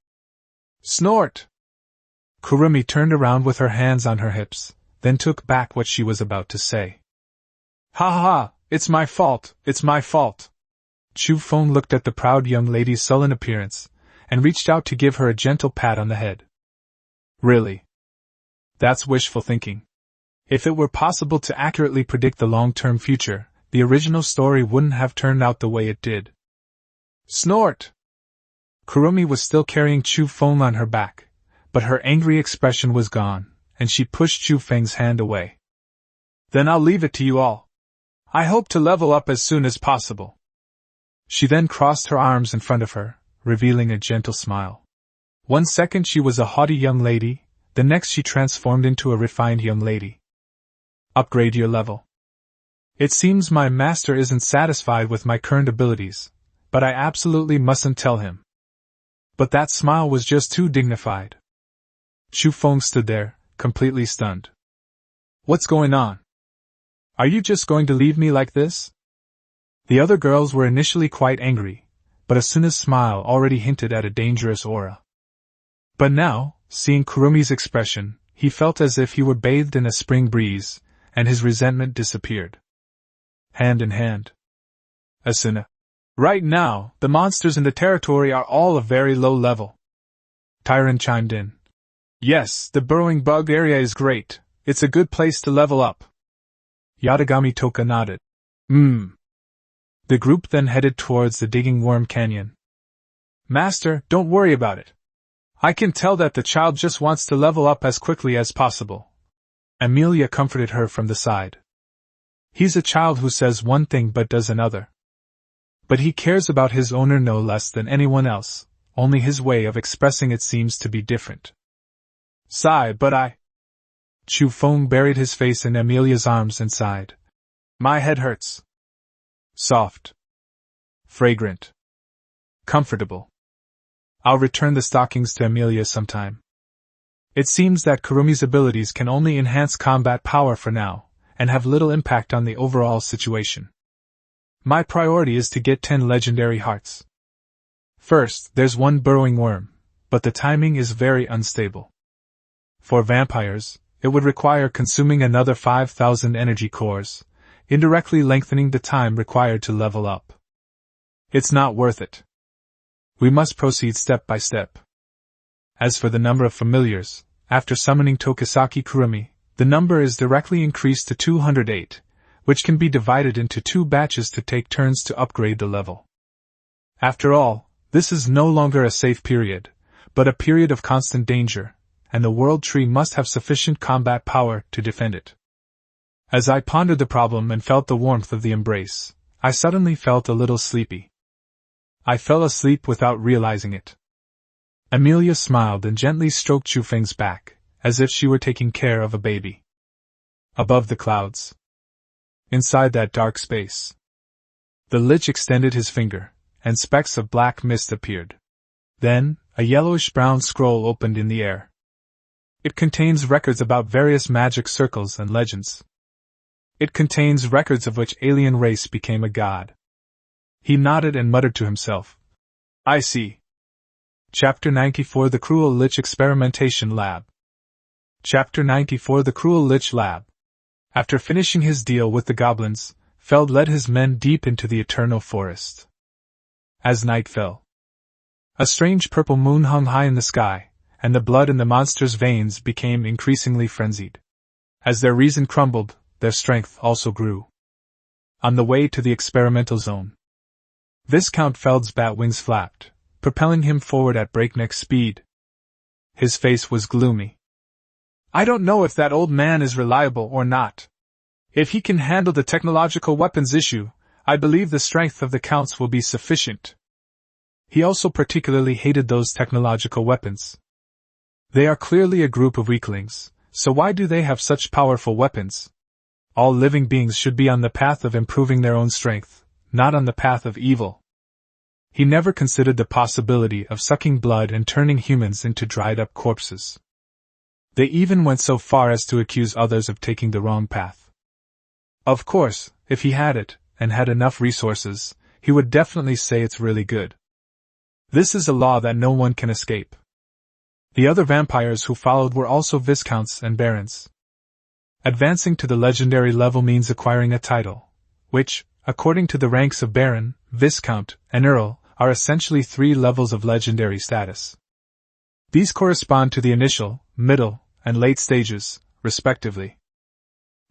Snort! Kurumi turned around with her hands on her hips, then took back what she was about to say. Ha ha ha, it's my fault, it's my fault. Chu Feng looked at the proud young lady's sullen appearance, and reached out to give her a gentle pat on the head. Really? That's wishful thinking. If it were possible to accurately predict the long-term future, the original story wouldn't have turned out the way it did. Snort! Kurumi was still carrying Chu Feng on her back, but her angry expression was gone, and she pushed Chu Feng's hand away. Then I'll leave it to you all. I hope to level up as soon as possible. She then crossed her arms in front of her, revealing a gentle smile. 1 second she was a haughty young lady, the next she transformed into a refined young lady. Upgrade your level. It seems my master isn't satisfied with my current abilities, but I absolutely mustn't tell him. But that smile was just too dignified. Chu Feng stood there, completely stunned. What's going on? Are you just going to leave me like this? The other girls were initially quite angry, but Asuna's smile already hinted at a dangerous aura. But now, seeing Kurumi's expression, he felt as if he were bathed in a spring breeze, and his resentment disappeared. Hand in hand. Asuna. Right now, the monsters in the territory are all of very low level. Tyron chimed in. Yes, the burrowing bug area is great. It's a good place to level up. Yatagami Toka nodded. The group then headed towards the digging worm canyon. Master, don't worry about it. I can tell that the child just wants to level up as quickly as possible. Amelia comforted her from the side. He's a child who says one thing but does another. But he cares about his owner no less than anyone else, only his way of expressing it seems to be different. Sigh, but I... Chu Feng buried his face in Amelia's arms and sighed. My head hurts. Soft. Fragrant. Comfortable. I'll return the stockings to Amelia sometime. It seems that Kurumi's abilities can only enhance combat power for now, and have little impact on the overall situation. My priority is to get 10 legendary hearts. First, there's one burrowing worm, but the timing is very unstable. For vampires, it would require consuming another 5,000 energy cores, indirectly lengthening the time required to level up. It's not worth it. We must proceed step by step. As for the number of familiars, after summoning Tokisaki Kurumi, the number is directly increased to 208, which can be divided into 2 batches to take turns to upgrade the level. After all, this is no longer a safe period, but a period of constant danger, and the World Tree must have sufficient combat power to defend it. As I pondered the problem and felt the warmth of the embrace, I suddenly felt a little sleepy. I fell asleep without realizing it. Amelia smiled and gently stroked Chu Feng's back, as if she were taking care of a baby. Above the clouds. Inside that dark space. The Lich extended his finger, and specks of black mist appeared. Then, a yellowish-brown scroll opened in the air. It contains records about various magic circles and legends. It contains records of which alien race became a god. He nodded and muttered to himself. I see. Chapter 94 The Cruel Lich Experimentation Lab. Chapter 94 The Cruel Lich Lab. After finishing his deal with the goblins, Feld led his men deep into the eternal forest. As night fell, a strange purple moon hung high in the sky, and the blood in the monster's veins became increasingly frenzied. As their reason crumbled, their strength also grew. On the way to the experimental zone, Viscount Feld's bat wings flapped, propelling him forward at breakneck speed. His face was gloomy. I don't know if that old man is reliable or not. If he can handle the technological weapons issue, I believe the strength of the Counts will be sufficient. He also particularly hated those technological weapons. They are clearly a group of weaklings, so why do they have such powerful weapons? All living beings should be on the path of improving their own strength, not on the path of evil. He never considered the possibility of sucking blood and turning humans into dried-up corpses. They even went so far as to accuse others of taking the wrong path. Of course, if he had it, and had enough resources, he would definitely say it's really good. This is a law that no one can escape. The other vampires who followed were also viscounts and barons. Advancing to the legendary level means acquiring a title, which, according to the ranks of baron, viscount, and earl, are essentially 3 levels of legendary status. These correspond to the initial, middle, and late stages, respectively.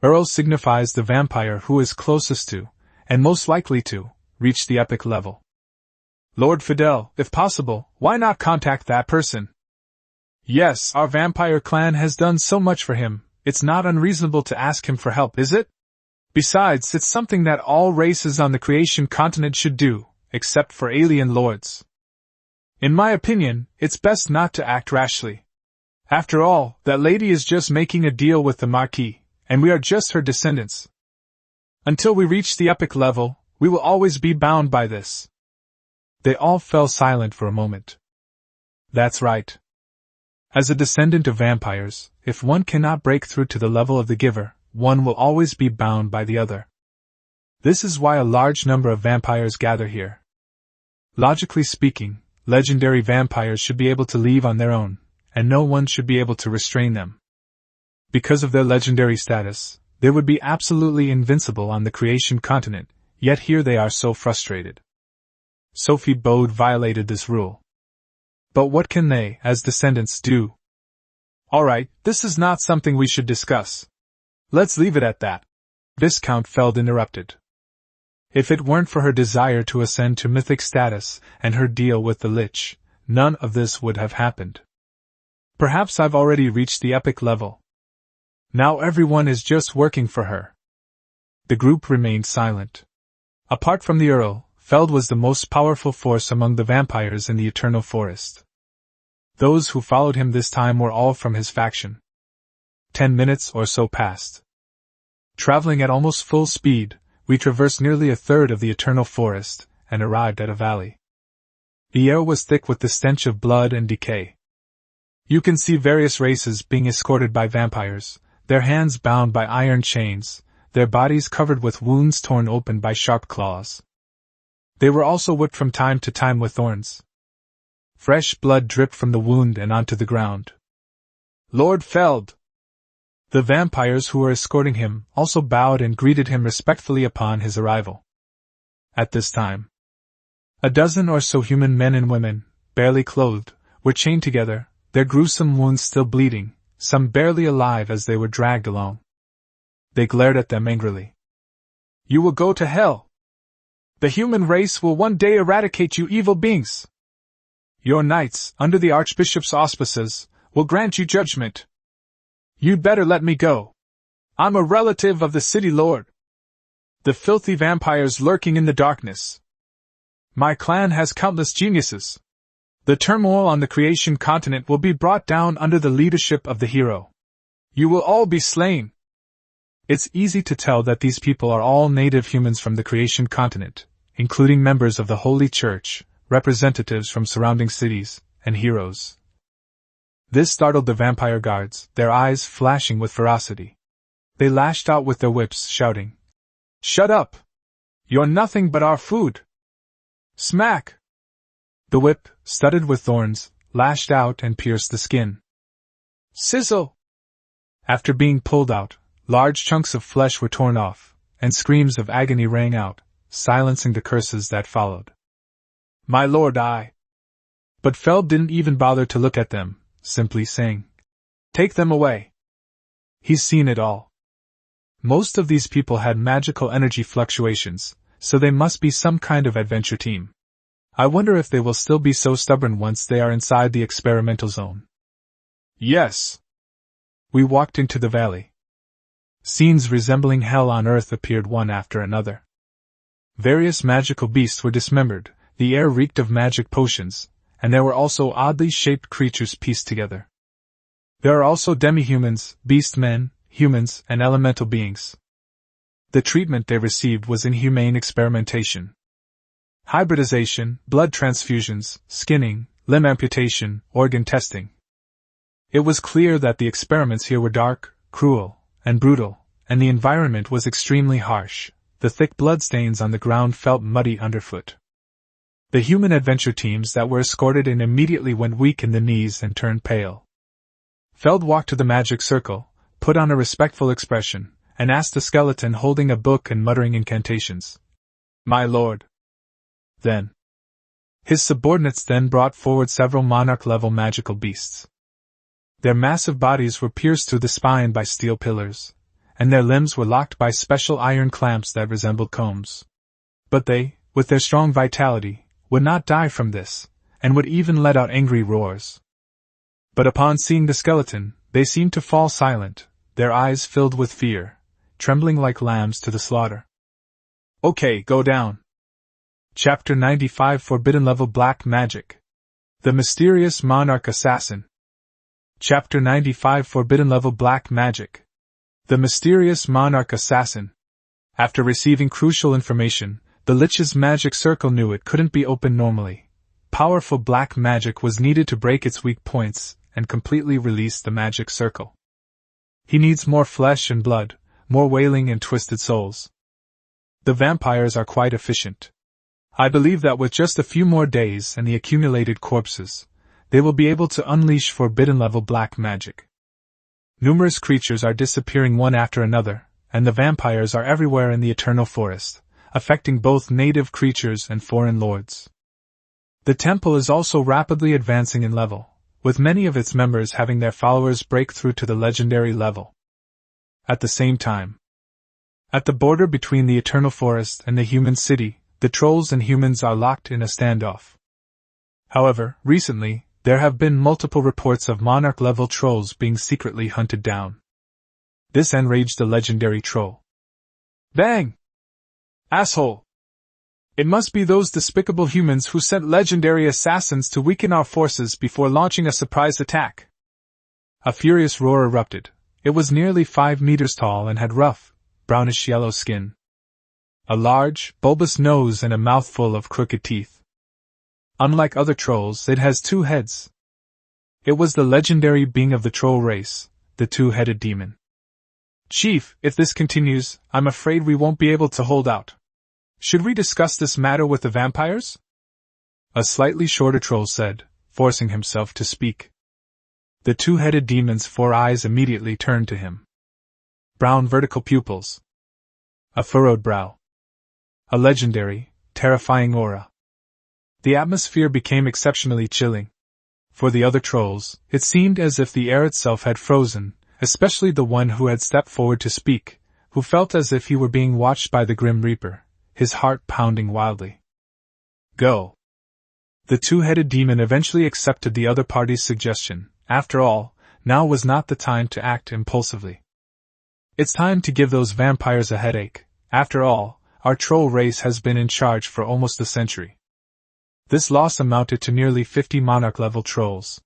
Earl signifies the vampire who is closest to, and most likely to, reach the epic level. Lord Fidel, if possible, why not contact that person? Yes, our vampire clan has done so much for him, it's not unreasonable to ask him for help, is it? Besides, it's something that all races on the creation continent should do, except for alien lords. In my opinion, it's best not to act rashly. After all, that lady is just making a deal with the Marquis, and we are just her descendants. Until we reach the epic level, we will always be bound by this. They all fell silent for a moment. That's right. As a descendant of vampires, if one cannot break through to the level of the giver, one will always be bound by the other. This is why a large number of vampires gather here. Logically speaking, legendary vampires should be able to leave on their own, and no one should be able to restrain them. Because of their legendary status, they would be absolutely invincible on the creation continent, yet here they are so frustrated. Sophie Bode violated this rule. But what can they, as descendants, do? Alright, this is not something we should discuss. Let's leave it at that. Viscount Feld interrupted. If it weren't for her desire to ascend to mythic status and her deal with the Lich, none of this would have happened. Perhaps I've already reached the epic level. Now everyone is just working for her. The group remained silent. Apart from the Earl, Feld was the most powerful force among the vampires in the Eternal Forest. Those who followed him this time were all from his faction. 10 minutes or so passed. Traveling at almost full speed, we traversed nearly a third of the Eternal Forest, and arrived at a valley. The air was thick with the stench of blood and decay. You can see various races being escorted by vampires, their hands bound by iron chains, their bodies covered with wounds torn open by sharp claws. They were also whipped from time to time with thorns. Fresh blood dripped from the wound and onto the ground. Lord Feld! The vampires who were escorting him also bowed and greeted him respectfully upon his arrival. At this time, a dozen or so human men and women, barely clothed, were chained together, their gruesome wounds still bleeding, some barely alive as they were dragged along. They glared at them angrily. You will go to hell! The human race will one day eradicate you evil beings! Your knights, under the Archbishop's auspices, will grant you judgment. You'd better let me go. I'm a relative of the city lord. The filthy vampires lurking in the darkness. My clan has countless geniuses. The turmoil on the creation continent will be brought down under the leadership of the hero. You will all be slain. It's easy to tell that these people are all native humans from the creation continent, including members of the Holy Church, representatives from surrounding cities, and heroes. This startled the vampire guards, their eyes flashing with ferocity. They lashed out with their whips, shouting, "Shut up! You're nothing but our food!" Smack! The whip, studded with thorns, lashed out and pierced the skin. Sizzle! After being pulled out, large chunks of flesh were torn off, and screams of agony rang out, silencing the curses that followed. "My lord, I..." But Feld didn't even bother to look at them, simply saying, "Take them away." He's seen it all. Most of these people had magical energy fluctuations, so they must be some kind of adventure team. I wonder if they will still be so stubborn once they are inside the experimental zone. Yes. We walked into the valley. Scenes resembling hell on earth appeared one after another. Various magical beasts were dismembered, the air reeked of magic potions, and there were also oddly shaped creatures pieced together. There are also demi-humans, beast men, humans, and elemental beings. The treatment they received was inhumane experimentation. Hybridization, blood transfusions, skinning, limb amputation, organ testing. It was clear that the experiments here were dark, cruel, and brutal, and the environment was extremely harsh. The thick bloodstains on the ground felt muddy underfoot. The human adventure teams that were escorted in immediately went weak in the knees and turned pale. Feld walked to the magic circle, put on a respectful expression, and asked the skeleton holding a book and muttering incantations, "My lord." Then. His subordinates then brought forward several monarch-level magical beasts. Their massive bodies were pierced through the spine by steel pillars, and their limbs were locked by special iron clamps that resembled combs. But they, with their strong vitality, would not die from this, and would even let out angry roars. But upon seeing the skeleton, they seemed to fall silent, their eyes filled with fear, trembling like lambs to the slaughter. "Okay, go down." Chapter 95 Forbidden Level Black Magic. The Mysterious Monarch Assassin. Chapter 95 Forbidden Level Black Magic. The Mysterious Monarch Assassin. After receiving crucial information, the Lich's magic circle knew it couldn't be opened normally. Powerful black magic was needed to break its weak points and completely release the magic circle. He needs more flesh and blood, more wailing and twisted souls. The vampires are quite efficient. I believe that with just a few more days and the accumulated corpses, they will be able to unleash forbidden-level black magic. Numerous creatures are disappearing one after another, and the vampires are everywhere in the eternal forest, affecting both native creatures and foreign lords. The temple is also rapidly advancing in level, with many of its members having their followers break through to the legendary level. At the same time, at the border between the eternal forest and the human city, the trolls and humans are locked in a standoff. However, recently, there have been multiple reports of monarch-level trolls being secretly hunted down. This enraged the legendary troll. "Bang! Asshole! It must be those despicable humans who sent legendary assassins to weaken our forces before launching a surprise attack." A furious roar erupted. It was nearly 5 meters tall and had rough, brownish-yellow skin, a large, bulbous nose and a mouthful of crooked teeth. Unlike other trolls, it has 2 heads. It was the legendary being of the troll race, the 2-headed demon. "Chief, if this continues, I'm afraid we won't be able to hold out. Should we discuss this matter with the vampires?" A slightly shorter troll said, forcing himself to speak. The 2-headed demon's 4 eyes immediately turned to him. Brown vertical pupils. A furrowed brow. A legendary, terrifying aura. The atmosphere became exceptionally chilling. For the other trolls, it seemed as if the air itself had frozen, especially the one who had stepped forward to speak, who felt as if he were being watched by the Grim Reaper, his heart pounding wildly. "Go." The 2-headed demon eventually accepted the other party's suggestion. After all, now was not the time to act impulsively. It's time to give those vampires a headache. After all, our troll race has been in charge for almost a century. This loss amounted to nearly 50 monarch-level trolls.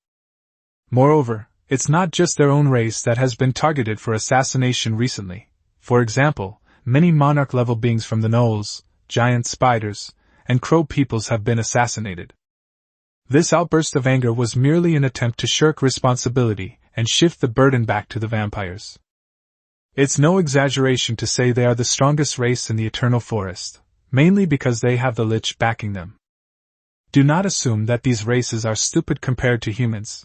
Moreover, it's not just their own race that has been targeted for assassination recently. For example, many monarch-level beings from the gnolls, giant spiders, and crow peoples have been assassinated. This outburst of anger was merely an attempt to shirk responsibility and shift the burden back to the vampires. It's no exaggeration to say they are the strongest race in the Eternal Forest, mainly because they have the Lich backing them. Do not assume that these races are stupid compared to humans.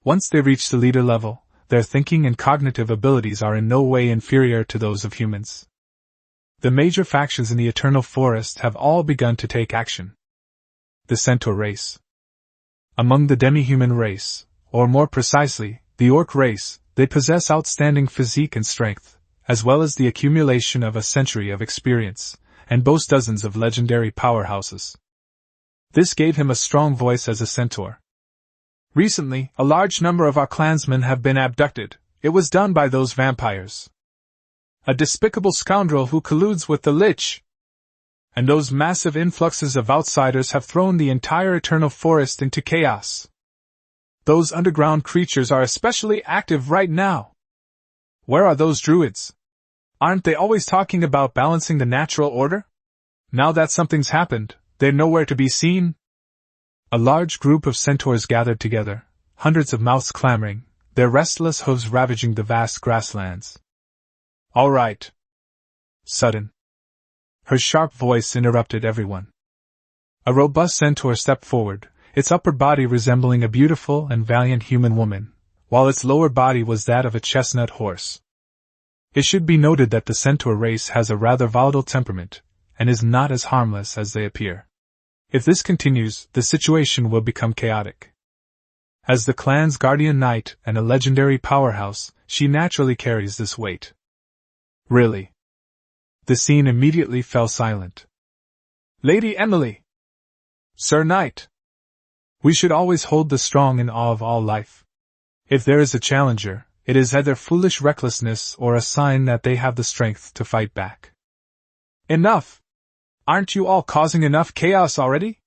Once they reach the leader level, their thinking and cognitive abilities are in no way inferior to those of humans. The major factions in the Eternal Forest have all begun to take action. The Centaur race. Among the demi-human race, or more precisely, the Orc race, they possess outstanding physique and strength, as well as the accumulation of a century of experience, and boast dozens of legendary powerhouses. This gave him a strong voice as a centaur. Recently, a large number of our clansmen have been abducted. It was done by those vampires. A despicable scoundrel who colludes with the Lich. And those massive influxes of outsiders have thrown the entire Eternal Forest into chaos. Those underground creatures are especially active right now. Where are those druids? Aren't they always talking about balancing the natural order? Now that something's happened, they're nowhere to be seen. A large group of centaurs gathered together, hundreds of mouths clamoring, their restless hooves ravaging the vast grasslands. All right. Sudden. Her sharp voice interrupted everyone. A robust centaur stepped forward, its upper body resembling a beautiful and valiant human woman, while its lower body was that of a chestnut horse. It should be noted that the centaur race has a rather volatile temperament, and is not as harmless as they appear. If this continues, the situation will become chaotic. As the clan's guardian knight and a legendary powerhouse, she naturally carries this weight. Really? The scene immediately fell silent. Lady Emily! Sir Knight! We should always hold the strong in awe of all life. If there is a challenger, it is either foolish recklessness or a sign that they have the strength to fight back. Enough! Aren't you all causing enough chaos already?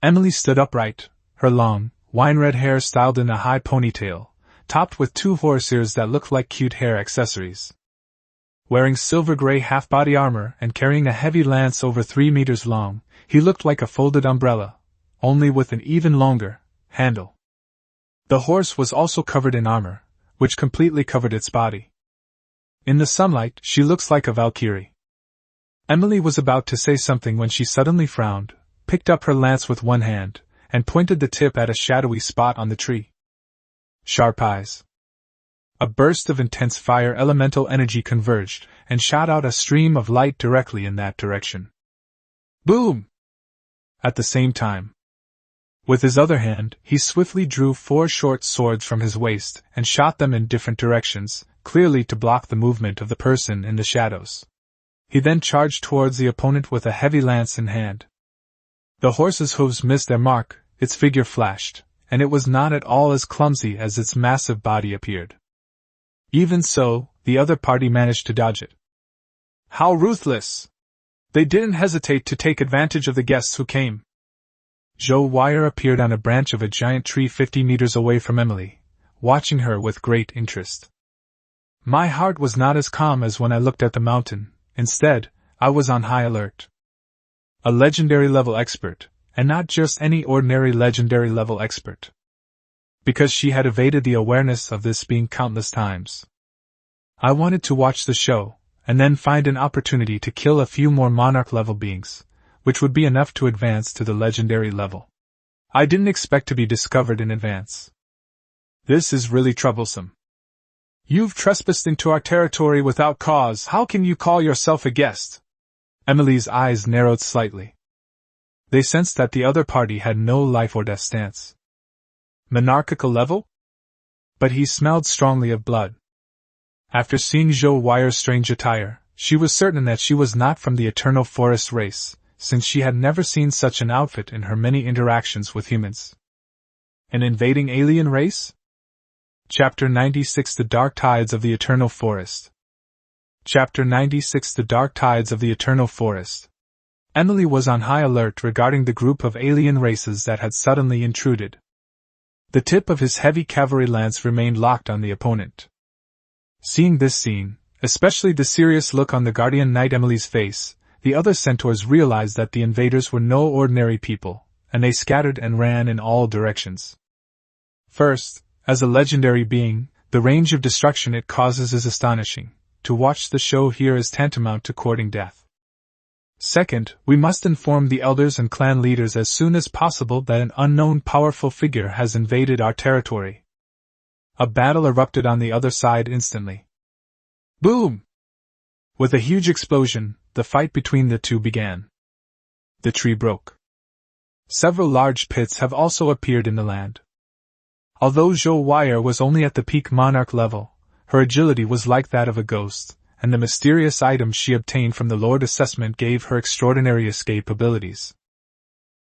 Emily stood upright, her long, wine-red hair styled in a high ponytail, topped with two horse ears that looked like cute hair accessories. Wearing silver-gray half-body armor and carrying a heavy lance over 3 meters long, he looked like a folded umbrella, only with an even longer handle. The horse was also covered in armor, which completely covered its body. In the sunlight, she looks like a Valkyrie. Emily was about to say something when she suddenly frowned, picked up her lance with one hand, and pointed the tip at a shadowy spot on the tree. Sharp eyes. A burst of intense fire elemental energy converged, and shot out a stream of light directly in that direction. Boom! At the same time. With his other hand, he swiftly drew 4 short swords from his waist and shot them in different directions, clearly to block the movement of the person in the shadows. He then charged towards the opponent with a heavy lance in hand. The horse's hooves missed their mark, its figure flashed, and it was not at all as clumsy as its massive body appeared. Even so, the other party managed to dodge it. How ruthless! They didn't hesitate to take advantage of the guests who came. Joe Wire appeared on a branch of a giant tree 50 meters away from Emily, watching her with great interest. My heart was not as calm as when I looked at the mountain. Instead, I was on high alert. A legendary level expert, and not just any ordinary legendary level expert. Because she had evaded the awareness of this being countless times. I wanted to watch the show, and then find an opportunity to kill a few more monarch level beings, which would be enough to advance to the legendary level. I didn't expect to be discovered in advance. This is really troublesome. You've trespassed into our territory without cause. How can you call yourself a guest? Emily's eyes narrowed slightly. They sensed that the other party had no life or death stance. Monarchical level? But he smelled strongly of blood. After seeing Joe Wire's strange attire, she was certain that she was not from the Eternal Forest race, since she had never seen such an outfit in her many interactions with humans. An invading alien race? Chapter 96 The Dark Tides of the Eternal Forest. Chapter 96 The Dark Tides of the Eternal Forest. Emily was on high alert regarding the group of alien races that had suddenly intruded. The tip of his heavy cavalry lance remained locked on the opponent. Seeing this scene, especially the serious look on the guardian knight Emily's face. The other centaurs realized that the invaders were no ordinary people, and they scattered and ran in all directions. First, as a legendary being, the range of destruction it causes is astonishing. To watch the show here is tantamount to courting death. Second, we must inform the elders and clan leaders as soon as possible that an unknown powerful figure has invaded our territory. A battle erupted on the other side instantly. Boom! With a huge explosion, the fight between the two began. The tree broke. Several large pits have also appeared in the land. Although Zhou Wire was only at the peak monarch level, her agility was like that of a ghost, and the mysterious items she obtained from the Lord Assessment gave her extraordinary escape abilities.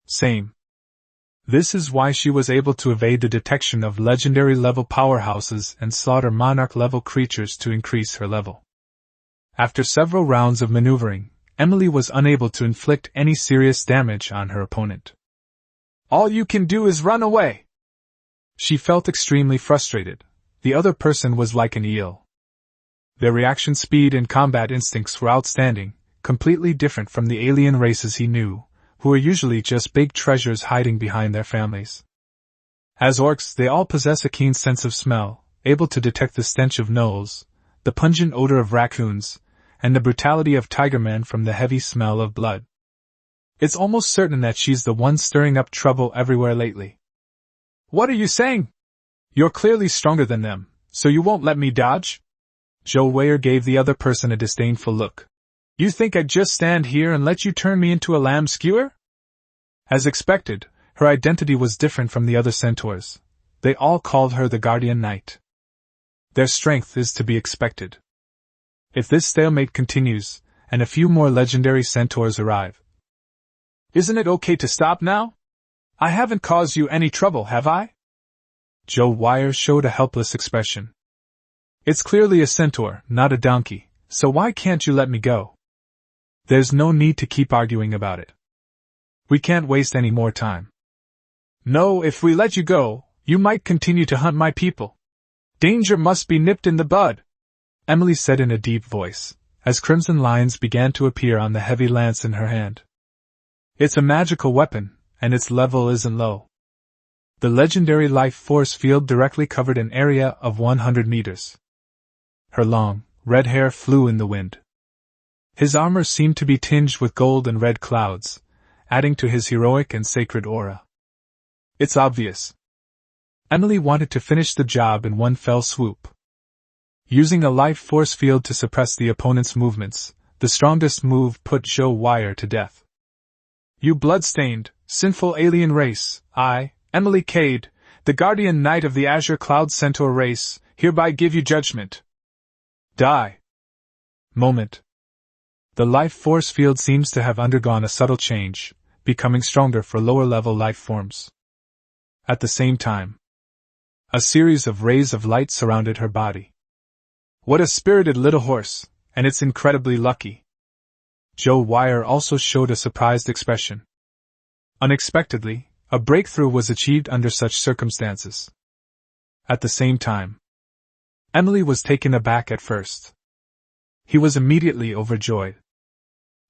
Same. This is why she was able to evade the detection of legendary-level powerhouses and slaughter monarch-level creatures to increase her level. After several rounds of maneuvering, Emily was unable to inflict any serious damage on her opponent. All you can do is run away! She felt extremely frustrated. The other person was like an eel. Their reaction speed and combat instincts were outstanding, completely different from the alien races he knew, who were usually just big treasures hiding behind their families. As orcs, they all possess a keen sense of smell, able to detect the stench of gnolls, the pungent odor of raccoons, and the brutality of Tigerman from the heavy smell of blood. It's almost certain that she's the one stirring up trouble everywhere lately. What are you saying? You're clearly stronger than them, so you won't let me dodge? Zhou Wei gave the other person a disdainful look. You think I'd just stand here and let you turn me into a lamb skewer? As expected, her identity was different from the other centaurs. They all called her the Guardian Knight. Their strength is to be expected. If this stalemate continues, and a few more legendary centaurs arrive. Isn't it okay to stop now? I haven't caused you any trouble, have I? Zhou Wire showed a helpless expression. It's clearly a centaur, not a donkey, so why can't you let me go? There's no need to keep arguing about it. We can't waste any more time. No, if we let you go, you might continue to hunt my people. Danger must be nipped in the bud, Emily said in a deep voice, as crimson lines began to appear on the heavy lance in her hand. It's a magical weapon, and its level isn't low. The legendary life force field directly covered an area of 100 meters. Her long, red hair flew in the wind. His armor seemed to be tinged with gold and red clouds, adding to his heroic and sacred aura. It's obvious. Emily wanted to finish the job in one fell swoop. Using a life force field to suppress the opponent's movements, the strongest move put Zhou Wire to death. You blood-stained, sinful alien race, I, Emily Cade, the Guardian Knight of the Azure Cloud Centaur race, hereby give you judgment. Die. Moment. The life force field seems to have undergone a subtle change, becoming stronger for lower-level life forms. At the same time, a series of rays of light surrounded her body. What a spirited little horse, and it's incredibly lucky. Zhou Wire also showed a surprised expression. Unexpectedly, a breakthrough was achieved under such circumstances. At the same time, Emily was taken aback at first. He was immediately overjoyed.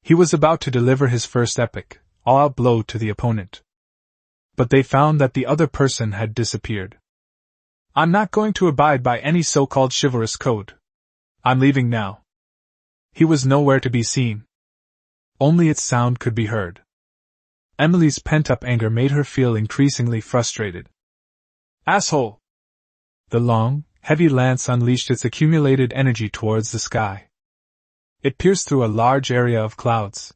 He was about to deliver his first epic, all-out blow to the opponent. But they found that the other person had disappeared. I'm not going to abide by any so-called chivalrous code. I'm leaving now. He was nowhere to be seen. Only its sound could be heard. Emily's pent-up anger made her feel increasingly frustrated. Asshole! The long, heavy lance unleashed its accumulated energy towards the sky. It pierced through a large area of clouds.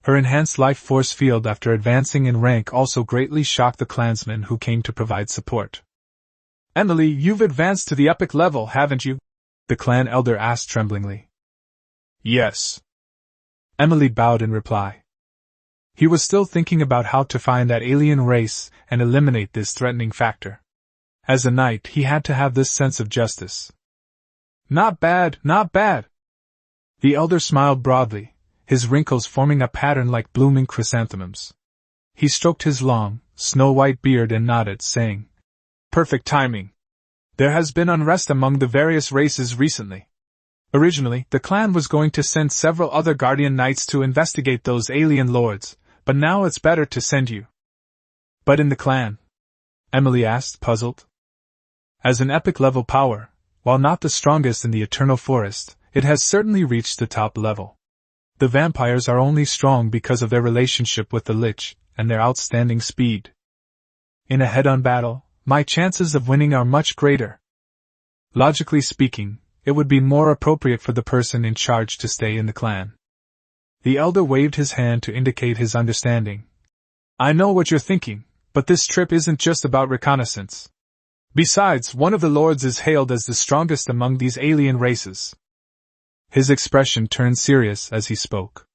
Her enhanced life force field after advancing in rank also greatly shocked the clansmen who came to provide support. Emily, you've advanced to the epic level, haven't you? The clan elder asked tremblingly. Yes. Emily bowed in reply. He was still thinking about how to find that alien race and eliminate this threatening factor. As a knight, he had to have this sense of justice. Not bad, not bad. The elder smiled broadly, his wrinkles forming a pattern like blooming chrysanthemums. He stroked his long, snow-white beard and nodded, saying, Perfect timing. There has been unrest among the various races recently. Originally, the clan was going to send several other guardian knights to investigate those alien lords, but now it's better to send you. But in the clan? Emily asked, puzzled. As an epic-level power, while not the strongest in the Eternal Forest, it has certainly reached the top level. The vampires are only strong because of their relationship with the Lich, and their outstanding speed. In a head-on battle, my chances of winning are much greater. Logically speaking, it would be more appropriate for the person in charge to stay in the clan. The elder waved his hand to indicate his understanding. I know what you're thinking, but this trip isn't just about reconnaissance. Besides, one of the lords is hailed as the strongest among these alien races. His expression turned serious as he spoke.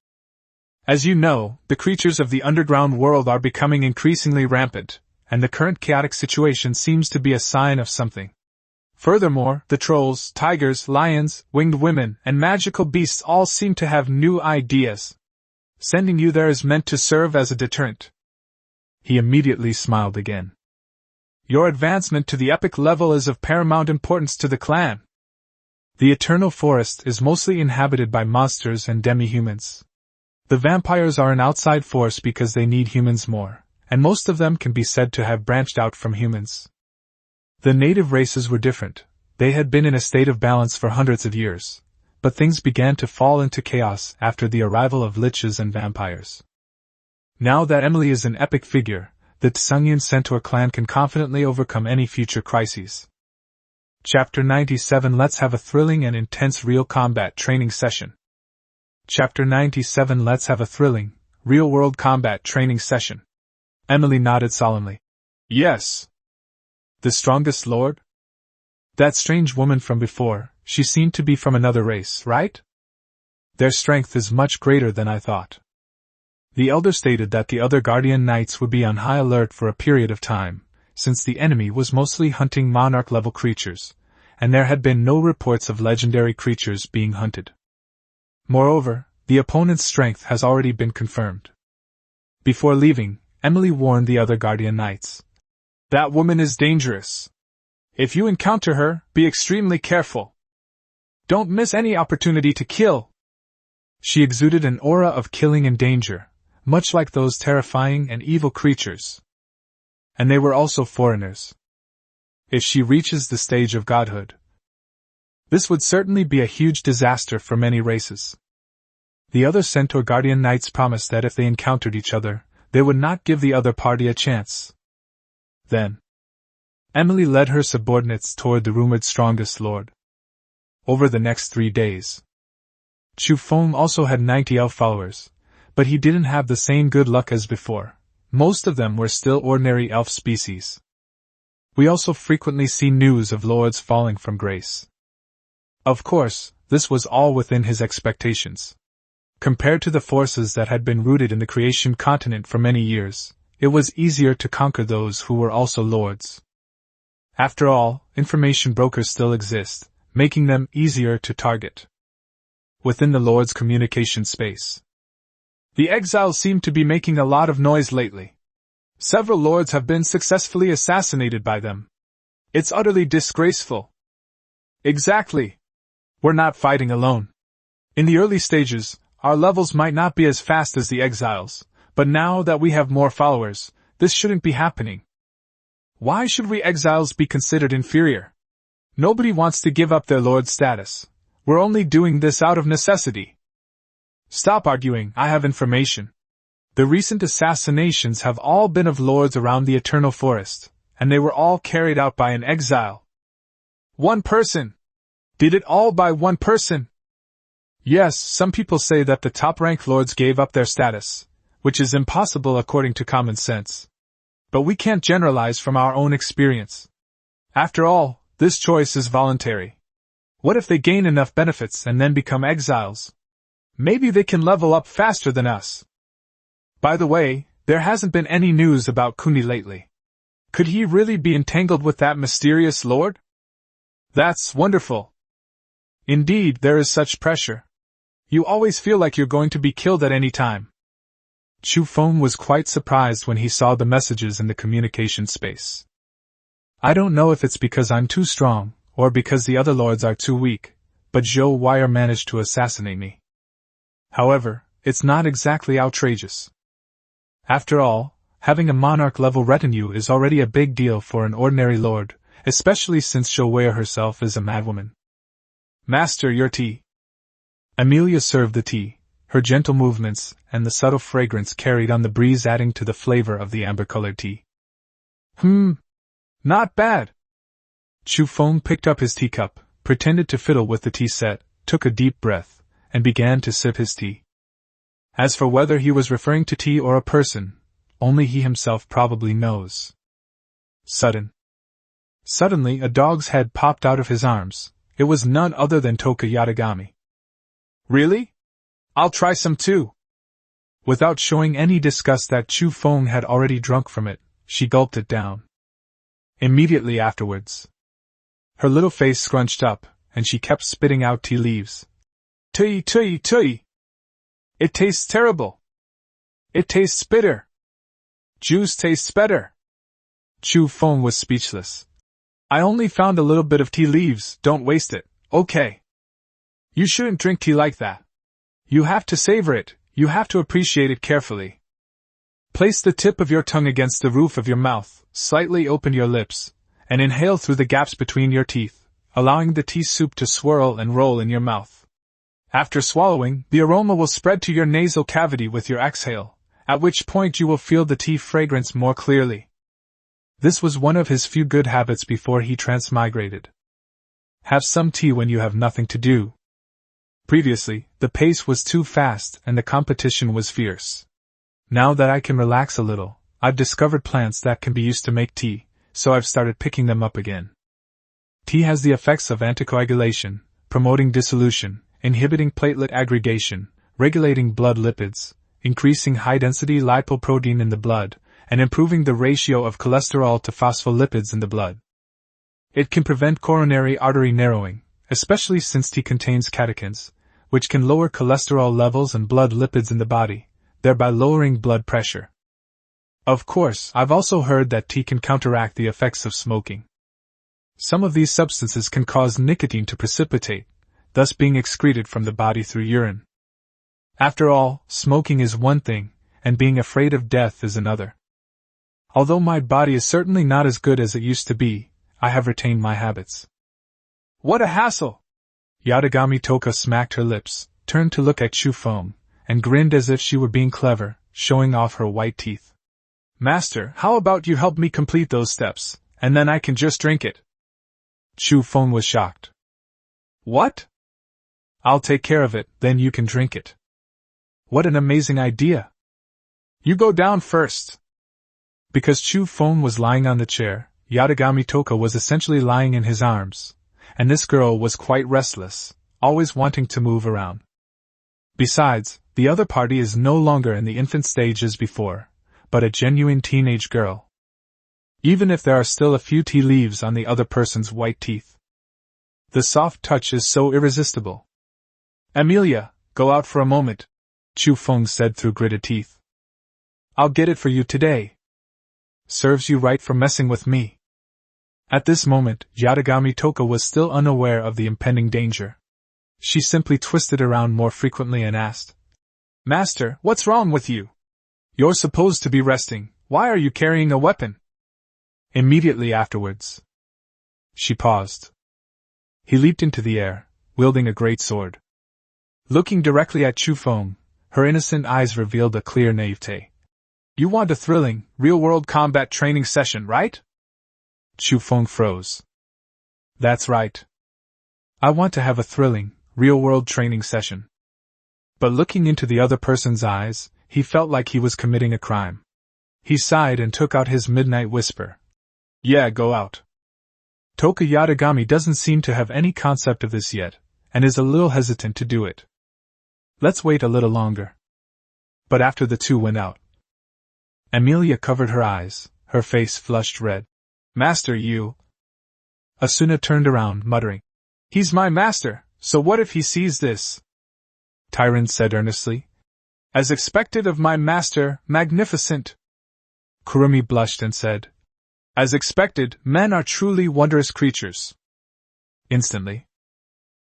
As you know, the creatures of the underground world are becoming increasingly rampant, and the current chaotic situation seems to be a sign of something. Furthermore, the trolls, tigers, lions, winged women, and magical beasts all seem to have new ideas. Sending you there is meant to serve as a deterrent. He immediately smiled again. Your advancement to the epic level is of paramount importance to the clan. The Eternal Forest is mostly inhabited by monsters and demi-humans. The vampires are an outside force because they need humans more, and most of them can be said to have branched out from humans. The native races were different. They had been in a state of balance for hundreds of years, but things began to fall into chaos after the arrival of liches and vampires. Now that Emily is an epic figure, the Tsungian Centaur clan can confidently overcome any future crises. Chapter 97. Let's have a thrilling and intense real combat training session. Chapter 97. Let's have a thrilling, real-world combat training session. Emily nodded solemnly. Yes. The strongest lord? That strange woman from before, she seemed to be from another race, right? Their strength is much greater than I thought. The elder stated that the other guardian knights would be on high alert for a period of time, since the enemy was mostly hunting monarch-level creatures, and there had been no reports of legendary creatures being hunted. Moreover, the opponent's strength has already been confirmed. Before leaving, Emily warned the other guardian knights. That woman is dangerous. If you encounter her, be extremely careful. Don't miss any opportunity to kill. She exuded an aura of killing and danger, much like those terrifying and evil creatures. And they were also foreigners. If she reaches the stage of godhood, this would certainly be a huge disaster for many races. The other Centaur Guardian Knights promised that if they encountered each other, they would not give the other party a chance. Then, Emily led her subordinates toward the rumored strongest lord. Over the next 3 days, Chu Feng also had 90 elf followers, but he didn't have the same good luck as before. Most of them were still ordinary elf species. We also frequently see news of lords falling from grace. Of course, this was all within his expectations. Compared to the forces that had been rooted in the creation continent for many years, it was easier to conquer those who were also lords. After all, information brokers still exist, making them easier to target. Within the lord's communication space, the exiles seem to be making a lot of noise lately. Several lords have been successfully assassinated by them. It's utterly disgraceful. Exactly. We're not fighting alone. In the early stages, our levels might not be as fast as the exiles, but now that we have more followers, this shouldn't be happening. Why should we exiles be considered inferior? Nobody wants to give up their lord status. We're only doing this out of necessity. Stop arguing, I have information. The recent assassinations have all been of lords around the Eternal Forest, and they were all carried out by an exile. One person! Did it all by one person? Yes, some people say that the top-ranked lords gave up their status, which is impossible according to common sense. But we can't generalize from our own experience. After all, this choice is voluntary. What if they gain enough benefits and then become exiles? Maybe they can level up faster than us. By the way, there hasn't been any news about Kuni lately. Could he really be entangled with that mysterious lord? That's wonderful. Indeed, there is such pressure. You always feel like you're going to be killed at any time. Chu Feng was quite surprised when he saw the messages in the communication space. I don't know if it's because I'm too strong, or because the other lords are too weak, but Zhou Wire managed to assassinate me. However, it's not exactly outrageous. After all, having a monarch-level retinue is already a big deal for an ordinary lord, especially since Zhou Wire herself is a madwoman. Master, your tea. Amelia served the tea, her gentle movements and the subtle fragrance carried on the breeze adding to the flavor of the amber-colored tea. Not bad. Chu Feng picked up his teacup, pretended to fiddle with the tea set, took a deep breath, and began to sip his tea. As for whether he was referring to tea or a person, only he himself probably knows. Suddenly a dog's head popped out of his arms. It was none other than Toka Yatagami. Really? I'll try some too. Without showing any disgust that Chu Feng had already drunk from it, she gulped it down. Immediately afterwards, her little face scrunched up, and she kept spitting out tea leaves. Tui, tui, tui! It tastes terrible! It tastes bitter! Juice tastes better! Chu Feng was speechless. I only found a little bit of tea leaves, don't waste it, okay? You shouldn't drink tea like that. You have to savor it, you have to appreciate it carefully. Place the tip of your tongue against the roof of your mouth, slightly open your lips, and inhale through the gaps between your teeth, allowing the tea soup to swirl and roll in your mouth. After swallowing, the aroma will spread to your nasal cavity with your exhale, at which point you will feel the tea fragrance more clearly. This was one of his few good habits before he transmigrated. Have some tea when you have nothing to do. Previously, the pace was too fast and the competition was fierce. Now that I can relax a little, I've discovered plants that can be used to make tea, so I've started picking them up again. Tea has the effects of anticoagulation, promoting dissolution, inhibiting platelet aggregation, regulating blood lipids, increasing high-density lipoprotein in the blood, and improving the ratio of cholesterol to phospholipids in the blood. It can prevent coronary artery narrowing, especially since tea contains catechins, which can lower cholesterol levels and blood lipids in the body, thereby lowering blood pressure. Of course, I've also heard that tea can counteract the effects of smoking. Some of these substances can cause nicotine to precipitate, thus being excreted from the body through urine. After all, smoking is one thing, and being afraid of death is another. Although my body is certainly not as good as it used to be, I have retained my habits. What a hassle! Yatagami Toka smacked her lips, turned to look at Chu Feng, and grinned as if she were being clever, showing off her white teeth. Master, how about you help me complete those steps, and then I can just drink it? Chu Feng was shocked. What? I'll take care of it, then you can drink it. What an amazing idea! You go down first. Because Chu Feng was lying on the chair, Yatagami Toka was essentially lying in his arms, and this girl was quite restless, always wanting to move around. Besides, the other party is no longer in the infant stage as before, but a genuine teenage girl. Even if there are still a few tea leaves on the other person's white teeth. The soft touch is so irresistible. Amelia, go out for a moment, Chu Feng said through gritted teeth. I'll get it for you today. Serves you right for messing with me. At this moment, Yatagami Toka was still unaware of the impending danger. She simply twisted around more frequently and asked, Master, what's wrong with you? You're supposed to be resting, why are you carrying a weapon? Immediately afterwards. She paused. He leaped into the air, wielding a great sword. Looking directly at Chu Feng, her innocent eyes revealed a clear naivete. You want a thrilling, real-world combat training session, right? Chu Feng froze. That's right. I want to have a thrilling, real-world training session. But looking into the other person's eyes, he felt like he was committing a crime. He sighed and took out his midnight whisper. Yeah, go out. Toka Yatagami doesn't seem to have any concept of this yet, and is a little hesitant to do it. Let's wait a little longer. But after the two went out, Amelia covered her eyes, her face flushed red. Master, you... Asuna turned around, muttering. He's my master, so what if he sees this? Tyrant said earnestly. As expected of my master, magnificent. Kurumi blushed and said. As expected, men are truly wondrous creatures. Instantly,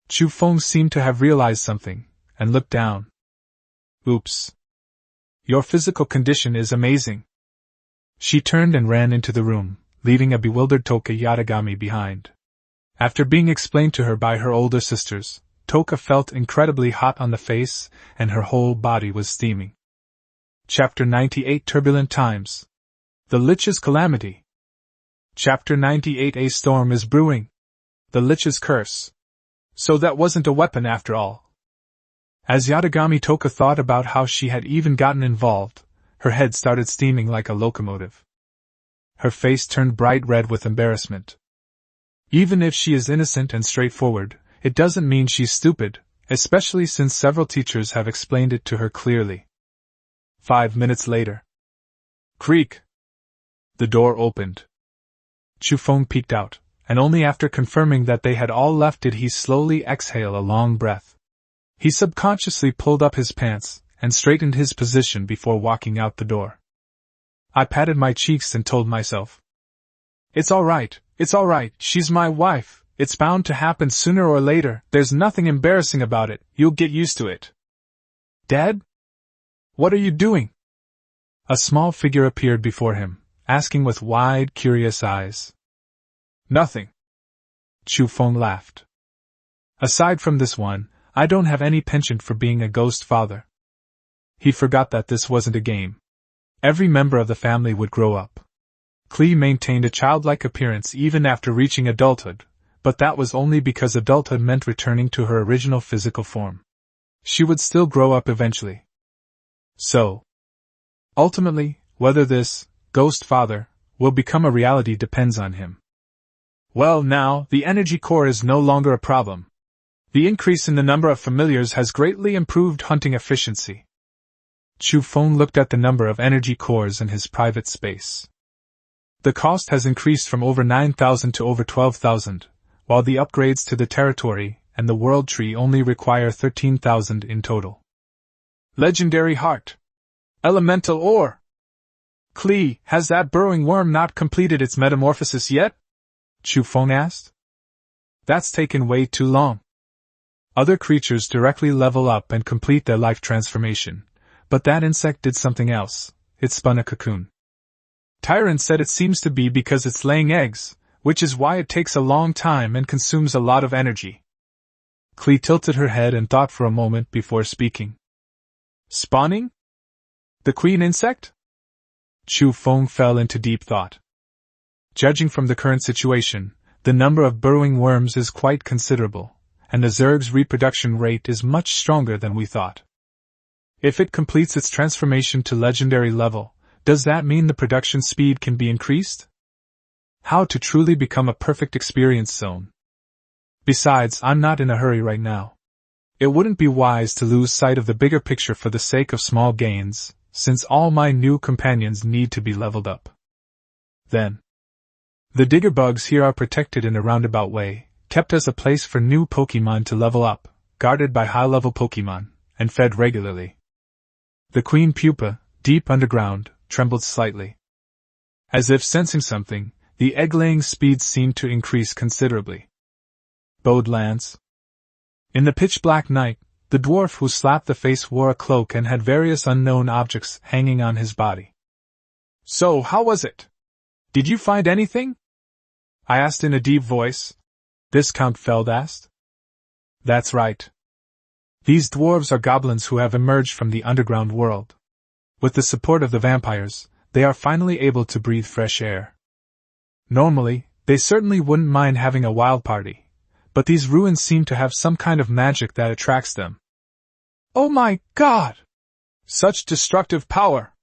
Chu Feng seemed to have realized something, and looked down. Oops. Your physical condition is amazing. She turned and ran into the room, leaving a bewildered Toka Yatagami behind. After being explained to her by her older sisters, Toka felt incredibly hot on the face, and her whole body was steaming. Chapter 98 Turbulent Times. The Lich's Calamity. Chapter 98 A storm is brewing. The Lich's curse. So that wasn't a weapon after all. As Yatagami Toka thought about how she had even gotten involved, her head started steaming like a locomotive. Her face turned bright red with embarrassment. Even if she is innocent and straightforward, it doesn't mean she's stupid, especially since several teachers have explained it to her clearly. 5 minutes later. Creak! The door opened. Chu Feng peeked out, and only after confirming that they had all left did he slowly exhale a long breath. He subconsciously pulled up his pants and straightened his position before walking out the door. I patted my cheeks and told myself, it's all right, she's my wife, it's bound to happen sooner or later, there's nothing embarrassing about it, you'll get used to it. Dad? What are you doing? A small figure appeared before him, asking with wide, curious eyes. Nothing. Chu Feng laughed. Aside from this one, I don't have any penchant for being a ghost father. He forgot that this wasn't a game. Every member of the family would grow up. Klee maintained a childlike appearance even after reaching adulthood, but that was only because adulthood meant returning to her original physical form. She would still grow up eventually. So, ultimately, whether this ghost father will become a reality depends on him. Well, now, the energy core is no longer a problem. The increase in the number of familiars has greatly improved hunting efficiency. Chu Feng looked at the number of energy cores in his private space. The cost has increased from over 9,000 to over 12,000, while the upgrades to the territory and the world tree only require 13,000 in total. Legendary Heart. Elemental Ore. Klee, has that burrowing worm not completed its metamorphosis yet? Chu Feng asked. That's taken way too long. Other creatures directly level up and complete their life transformation, but that insect did something else. It spun a cocoon. Tyrant said it seems to be because it's laying eggs, which is why it takes a long time and consumes a lot of energy. Klee tilted her head and thought for a moment before speaking. Spawning? The queen insect? Chu Feng fell into deep thought. Judging from the current situation, the number of burrowing worms is quite considerable, and the Zerg's reproduction rate is much stronger than we thought. If it completes its transformation to legendary level, does that mean the production speed can be increased? How to truly become a perfect experience zone? Besides, I'm not in a hurry right now. It wouldn't be wise to lose sight of the bigger picture for the sake of small gains, since all my new companions need to be leveled up. Then, the digger bugs here are protected in a roundabout way, kept as a place for new Pokemon to level up, guarded by high-level Pokemon, and fed regularly. The queen pupa, deep underground, trembled slightly. As if sensing something, the egg-laying speed seemed to increase considerably. Bodlands. In the pitch-black night, the dwarf who slapped the face wore a cloak and had various unknown objects hanging on his body. So, how was it? Did you find anything? I asked in a deep voice. Viscount Feld asked. That's right. These dwarves are goblins who have emerged from the underground world. With the support of the vampires, they are finally able to breathe fresh air. Normally, they certainly wouldn't mind having a wild party, but these ruins seem to have some kind of magic that attracts them. Oh my God! Such destructive power!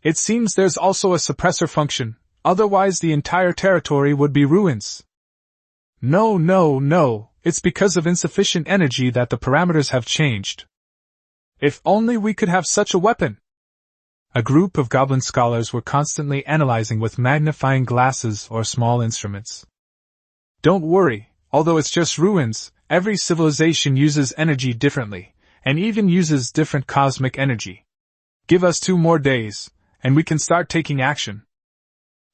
It seems there's also a suppressor function, otherwise the entire territory would be ruins. No, it's because of insufficient energy that the parameters have changed. If only we could have such a weapon! A group of goblin scholars were constantly analyzing with magnifying glasses or small instruments. Don't worry, although it's just ruins, every civilization uses energy differently, and even uses different cosmic energy. Give us 2 more days, and we can start taking action.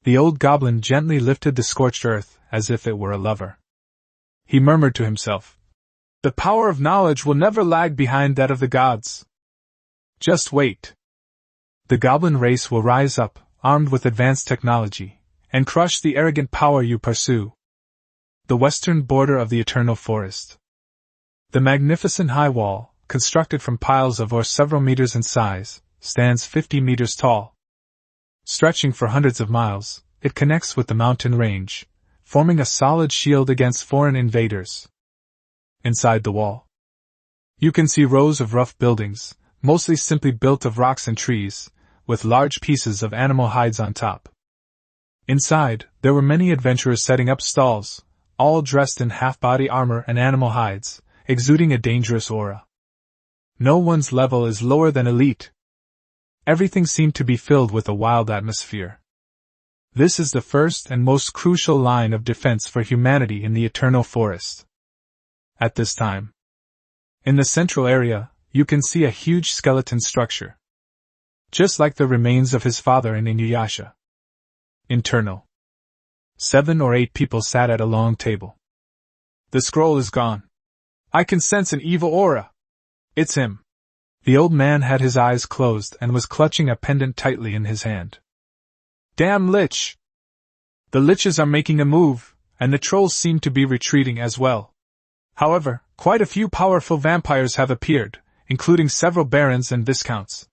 The old goblin gently lifted the scorched earth as if it were a lover. He murmured to himself, The power of knowledge will never lag behind that of the gods. Just wait. The goblin race will rise up, armed with advanced technology, and crush the arrogant power you pursue. The western border of the eternal forest. The magnificent high wall, constructed from piles of ore several meters in size, stands 50 meters tall. Stretching for hundreds of miles, it connects with the mountain range, forming a solid shield against foreign invaders. Inside the wall, you can see rows of rough buildings, mostly simply built of rocks and trees, with large pieces of animal hides on top. Inside, there were many adventurers setting up stalls, all dressed in half-body armor and animal hides, exuding a dangerous aura. No one's level is lower than elite. Everything seemed to be filled with a wild atmosphere. This is the first and most crucial line of defense for humanity in the eternal forest. At this time, in the central area, you can see a huge skeleton structure. Just like the remains of his father in Inuyasha. Internal. 7 or 8 people sat at a long table. The scroll is gone. I can sense an evil aura. It's him. The old man had his eyes closed and was clutching a pendant tightly in his hand. Damn lich! The liches are making a move, and the trolls seem to be retreating as well. However, quite a few powerful vampires have appeared, including several barons and viscounts.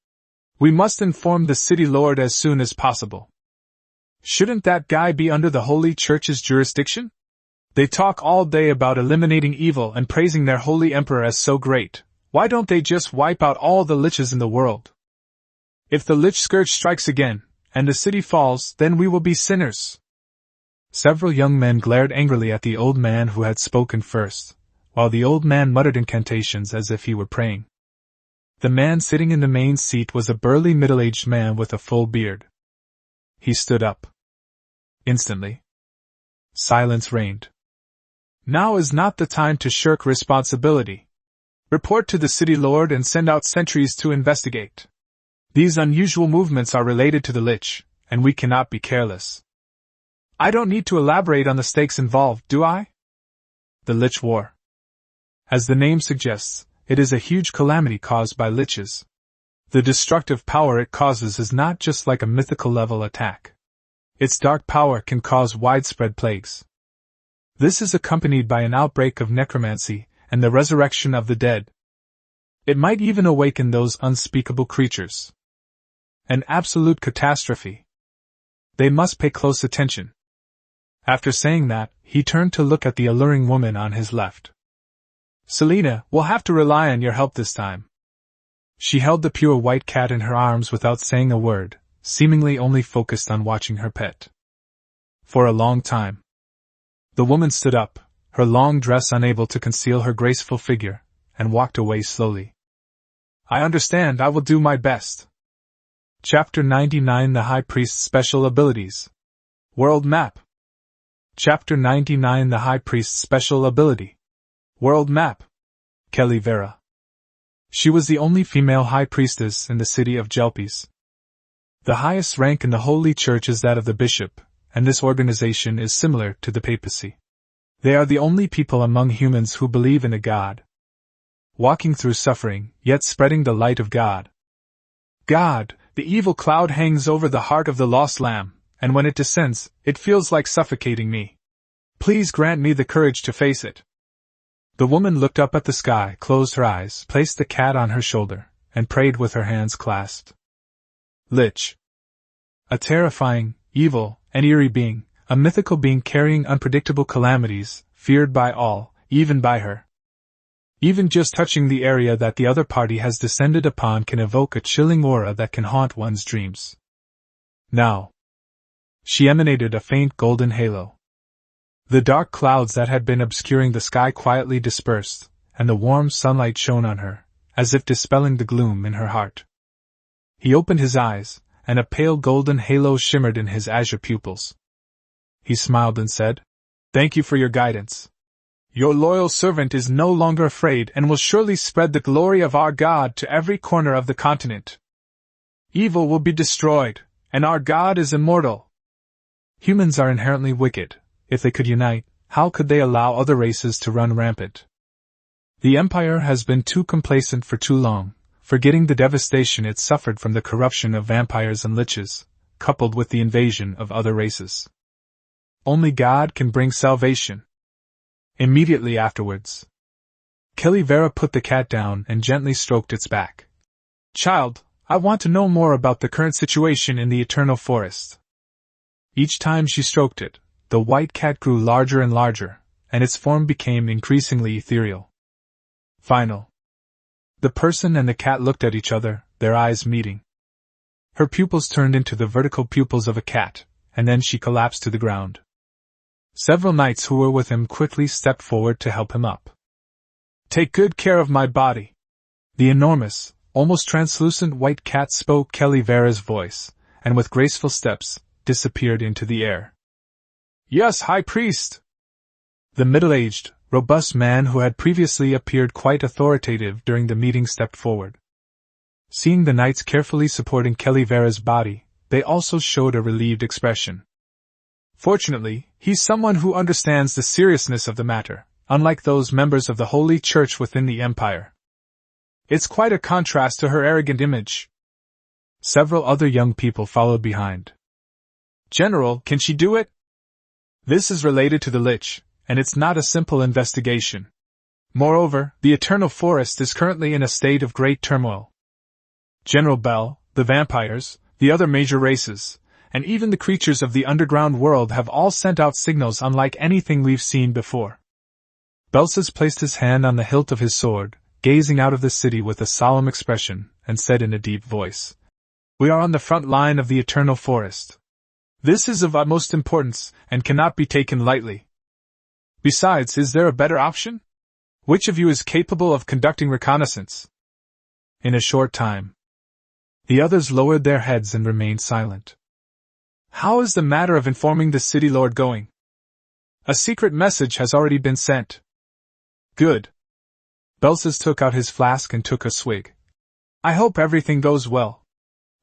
We must inform the city lord as soon as possible. Shouldn't that guy be under the Holy Church's jurisdiction? They talk all day about eliminating evil and praising their holy emperor as so great. Why don't they just wipe out all the liches in the world? If the lich scourge strikes again, and the city falls, then we will be sinners. Several young men glared angrily at the old man who had spoken first, while the old man muttered incantations as if he were praying. The man sitting in the main seat was a burly middle-aged man with a full beard. He stood up. Instantly, silence reigned. Now is not the time to shirk responsibility. Report to the city lord and send out sentries to investigate. These unusual movements are related to the lich, and we cannot be careless. I don't need to elaborate on the stakes involved, do I? The Lich War. As the name suggests, it is a huge calamity caused by liches. The destructive power it causes is not just like a mythical level attack. Its dark power can cause widespread plagues. This is accompanied by an outbreak of necromancy and the resurrection of the dead. It might even awaken those unspeakable creatures. An absolute catastrophe. They must pay close attention. After saying that, he turned to look at the alluring woman on his left. Selena, we'll have to rely on your help this time. She held the pure white cat in her arms without saying a word, seemingly only focused on watching her pet. For a long time. The woman stood up, her long dress unable to conceal her graceful figure, and walked away slowly. I understand, I will do my best. Chapter 99 The High Priest's Special Abilities. World Map. Chapter 99 The High Priest's Special Ability. World Map. Kelly Vera. She was the only female high priestess in the city of Jelpes. The highest rank in the Holy Church is that of the bishop, and this organization is similar to the papacy. They are the only people among humans who believe in a God. Walking through suffering, yet spreading the light of God. God, the evil cloud hangs over the heart of the lost lamb, and when it descends, it feels like suffocating me. Please grant me the courage to face it. The woman looked up at the sky, closed her eyes, placed the cat on her shoulder, and prayed with her hands clasped. Lich. A terrifying, evil, and eerie being, a mythical being carrying unpredictable calamities, feared by all, even by her. Even just touching the area that the other party has descended upon can evoke a chilling aura that can haunt one's dreams. Now. She emanated a faint golden halo. The dark clouds that had been obscuring the sky quietly dispersed, and the warm sunlight shone on her, as if dispelling the gloom in her heart. He opened his eyes, and a pale golden halo shimmered in his azure pupils. He smiled and said, "Thank you for your guidance. Your loyal servant is no longer afraid and will surely spread the glory of our God to every corner of the continent. Evil will be destroyed, and our God is immortal." Humans are inherently wicked. If they could unite, how could they allow other races to run rampant? The Empire has been too complacent for too long, forgetting the devastation it suffered from the corruption of vampires and liches, coupled with the invasion of other races. Only God can bring salvation. Immediately afterwards, Kelly put the cat down and gently stroked its back. Child, I want to know more about the current situation in the Eternal Forest. Each time she stroked it, the white cat grew larger and larger, and its form became increasingly ethereal. Final. The person and the cat looked at each other, their eyes meeting. Her pupils turned into the vertical pupils of a cat, and then she collapsed to the ground. Several knights who were with him quickly stepped forward to help him up. Take good care of my body. The enormous, almost translucent white cat spoke Kelly's voice, and with graceful steps, disappeared into the air. Yes, High Priest! The middle-aged, robust man who had previously appeared quite authoritative during the meeting stepped forward. Seeing the knights carefully supporting Kelly's body, they also showed a relieved expression. Fortunately, he's someone who understands the seriousness of the matter, unlike those members of the Holy Church within the Empire. It's quite a contrast to her arrogant image. Several other young people followed behind. General, can she do it? This is related to the Lich, and it's not a simple investigation. Moreover, the Eternal Forest is currently in a state of great turmoil. General Bell, the vampires, the other major races, and even the creatures of the underground world have all sent out signals unlike anything we've seen before. Belses placed his hand on the hilt of his sword, gazing out of the city with a solemn expression, and said in a deep voice, We are on the front line of the Eternal Forest. This is of utmost importance, and cannot be taken lightly. Besides, is there a better option? Which of you is capable of conducting reconnaissance? In a short time, the others lowered their heads and remained silent. How is the matter of informing the city lord going? A secret message has already been sent. Good. Belses took out his flask and took a swig. I hope everything goes well.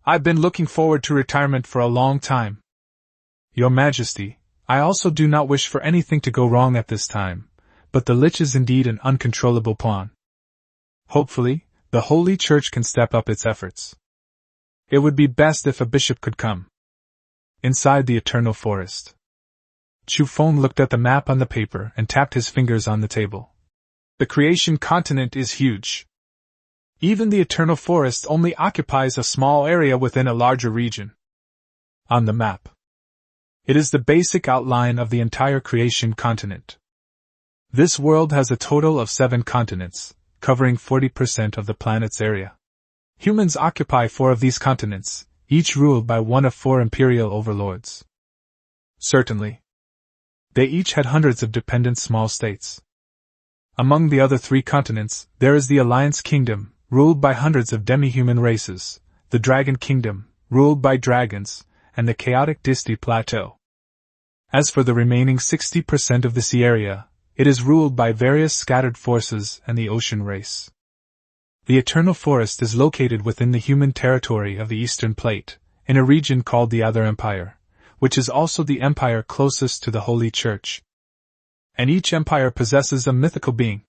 I've been looking forward to retirement for a long time. Your Majesty, I also do not wish for anything to go wrong at this time, but the Lich is indeed an uncontrollable pawn. Hopefully, the Holy Church can step up its efforts. It would be best if a bishop could come. Inside the Eternal Forest, Chu Feng looked at the map on the paper and tapped his fingers on the table. The creation continent is huge. Even the Eternal Forest only occupies a small area within a larger region. On the map, it is the basic outline of the entire creation continent. This world has a total of 7 continents, covering 40% of the planet's area. Humans occupy 4 of these continents, each ruled by one of 4 imperial overlords. Certainly, they each had hundreds of dependent small states. Among the other 3 continents, there is the Alliance Kingdom, ruled by hundreds of demi-human races, the Dragon Kingdom, ruled by dragons, and the chaotic Disti Plateau. As for the remaining 60% of the sea area, it is ruled by various scattered forces and the ocean race. The Eternal Forest is located within the human territory of the Eastern Plate, in a region called the Other Empire, which is also the empire closest to the Holy Church. And each empire possesses a mythical being.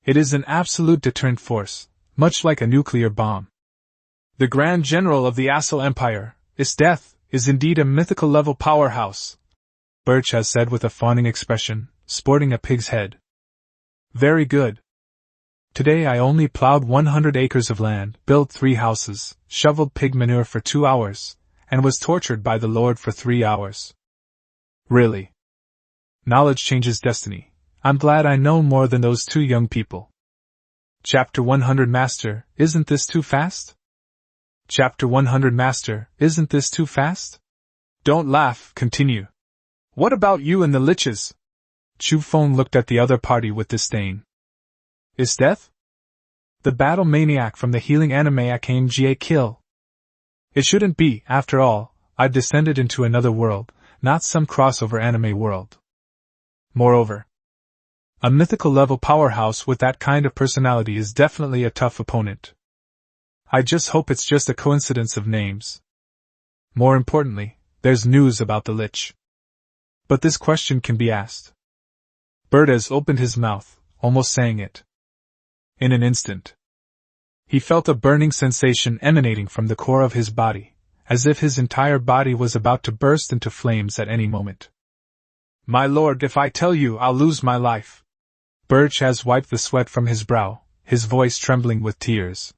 It is an absolute deterrent force, much like a nuclear bomb. The Grand General of the Assal Empire, Death, is indeed a mythical level powerhouse, Birch has said with a fawning expression, sporting a pig's head. Very good. Today I only plowed 100 acres of land, built 3 houses, shoveled pig manure for 2 hours, and was tortured by the Lord for 3 hours. Really? Knowledge changes destiny. I'm glad I know more than those 2 young people. Chapter 100 Master, isn't this too fast? Chapter 100 Master, isn't this too fast? Don't laugh, continue. What about you and the liches? Chu Feng looked at the other party with disdain. Is Death? The battle maniac from the healing animerecap kill. It shouldn't be, after all, I've descended into another world, not some crossover anime world. Moreover, a mythical level powerhouse with that kind of personality is definitely a tough opponent. I just hope it's just a coincidence of names. More importantly, there's news about the Lich. But this question can be asked. Bertes opened his mouth, almost saying it. In an instant, he felt a burning sensation emanating from the core of his body, as if his entire body was about to burst into flames at any moment. My lord, if I tell you, I'll lose my life. Burchaz wiped the sweat from his brow, his voice trembling with tears.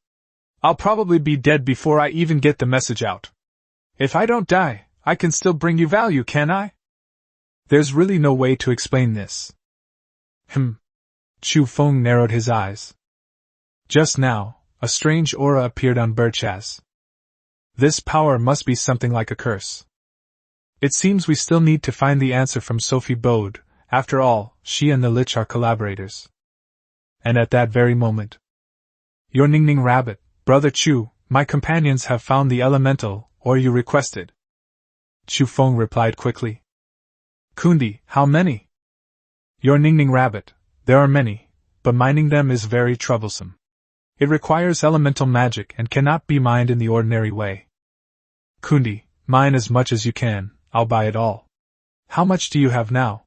I'll probably be dead before I even get the message out. If I don't die, I can still bring you value, can I? There's really no way to explain this. Chu Feng narrowed his eyes. Just now, a strange aura appeared on Burchaz. This power must be something like a curse. It seems we still need to find the answer from Sophie Bode. After all, she and the Lich are collaborators. And at that very moment, your Ning Ning Rabbit, Brother Chu, my companions have found the elemental, or you requested. Chu Feng replied quickly. Kundi, how many? Your Ning Ning Rabbit, there are many, but mining them is very troublesome. It requires elemental magic and cannot be mined in the ordinary way. Kundi, mine as much as you can, I'll buy it all. How much do you have now?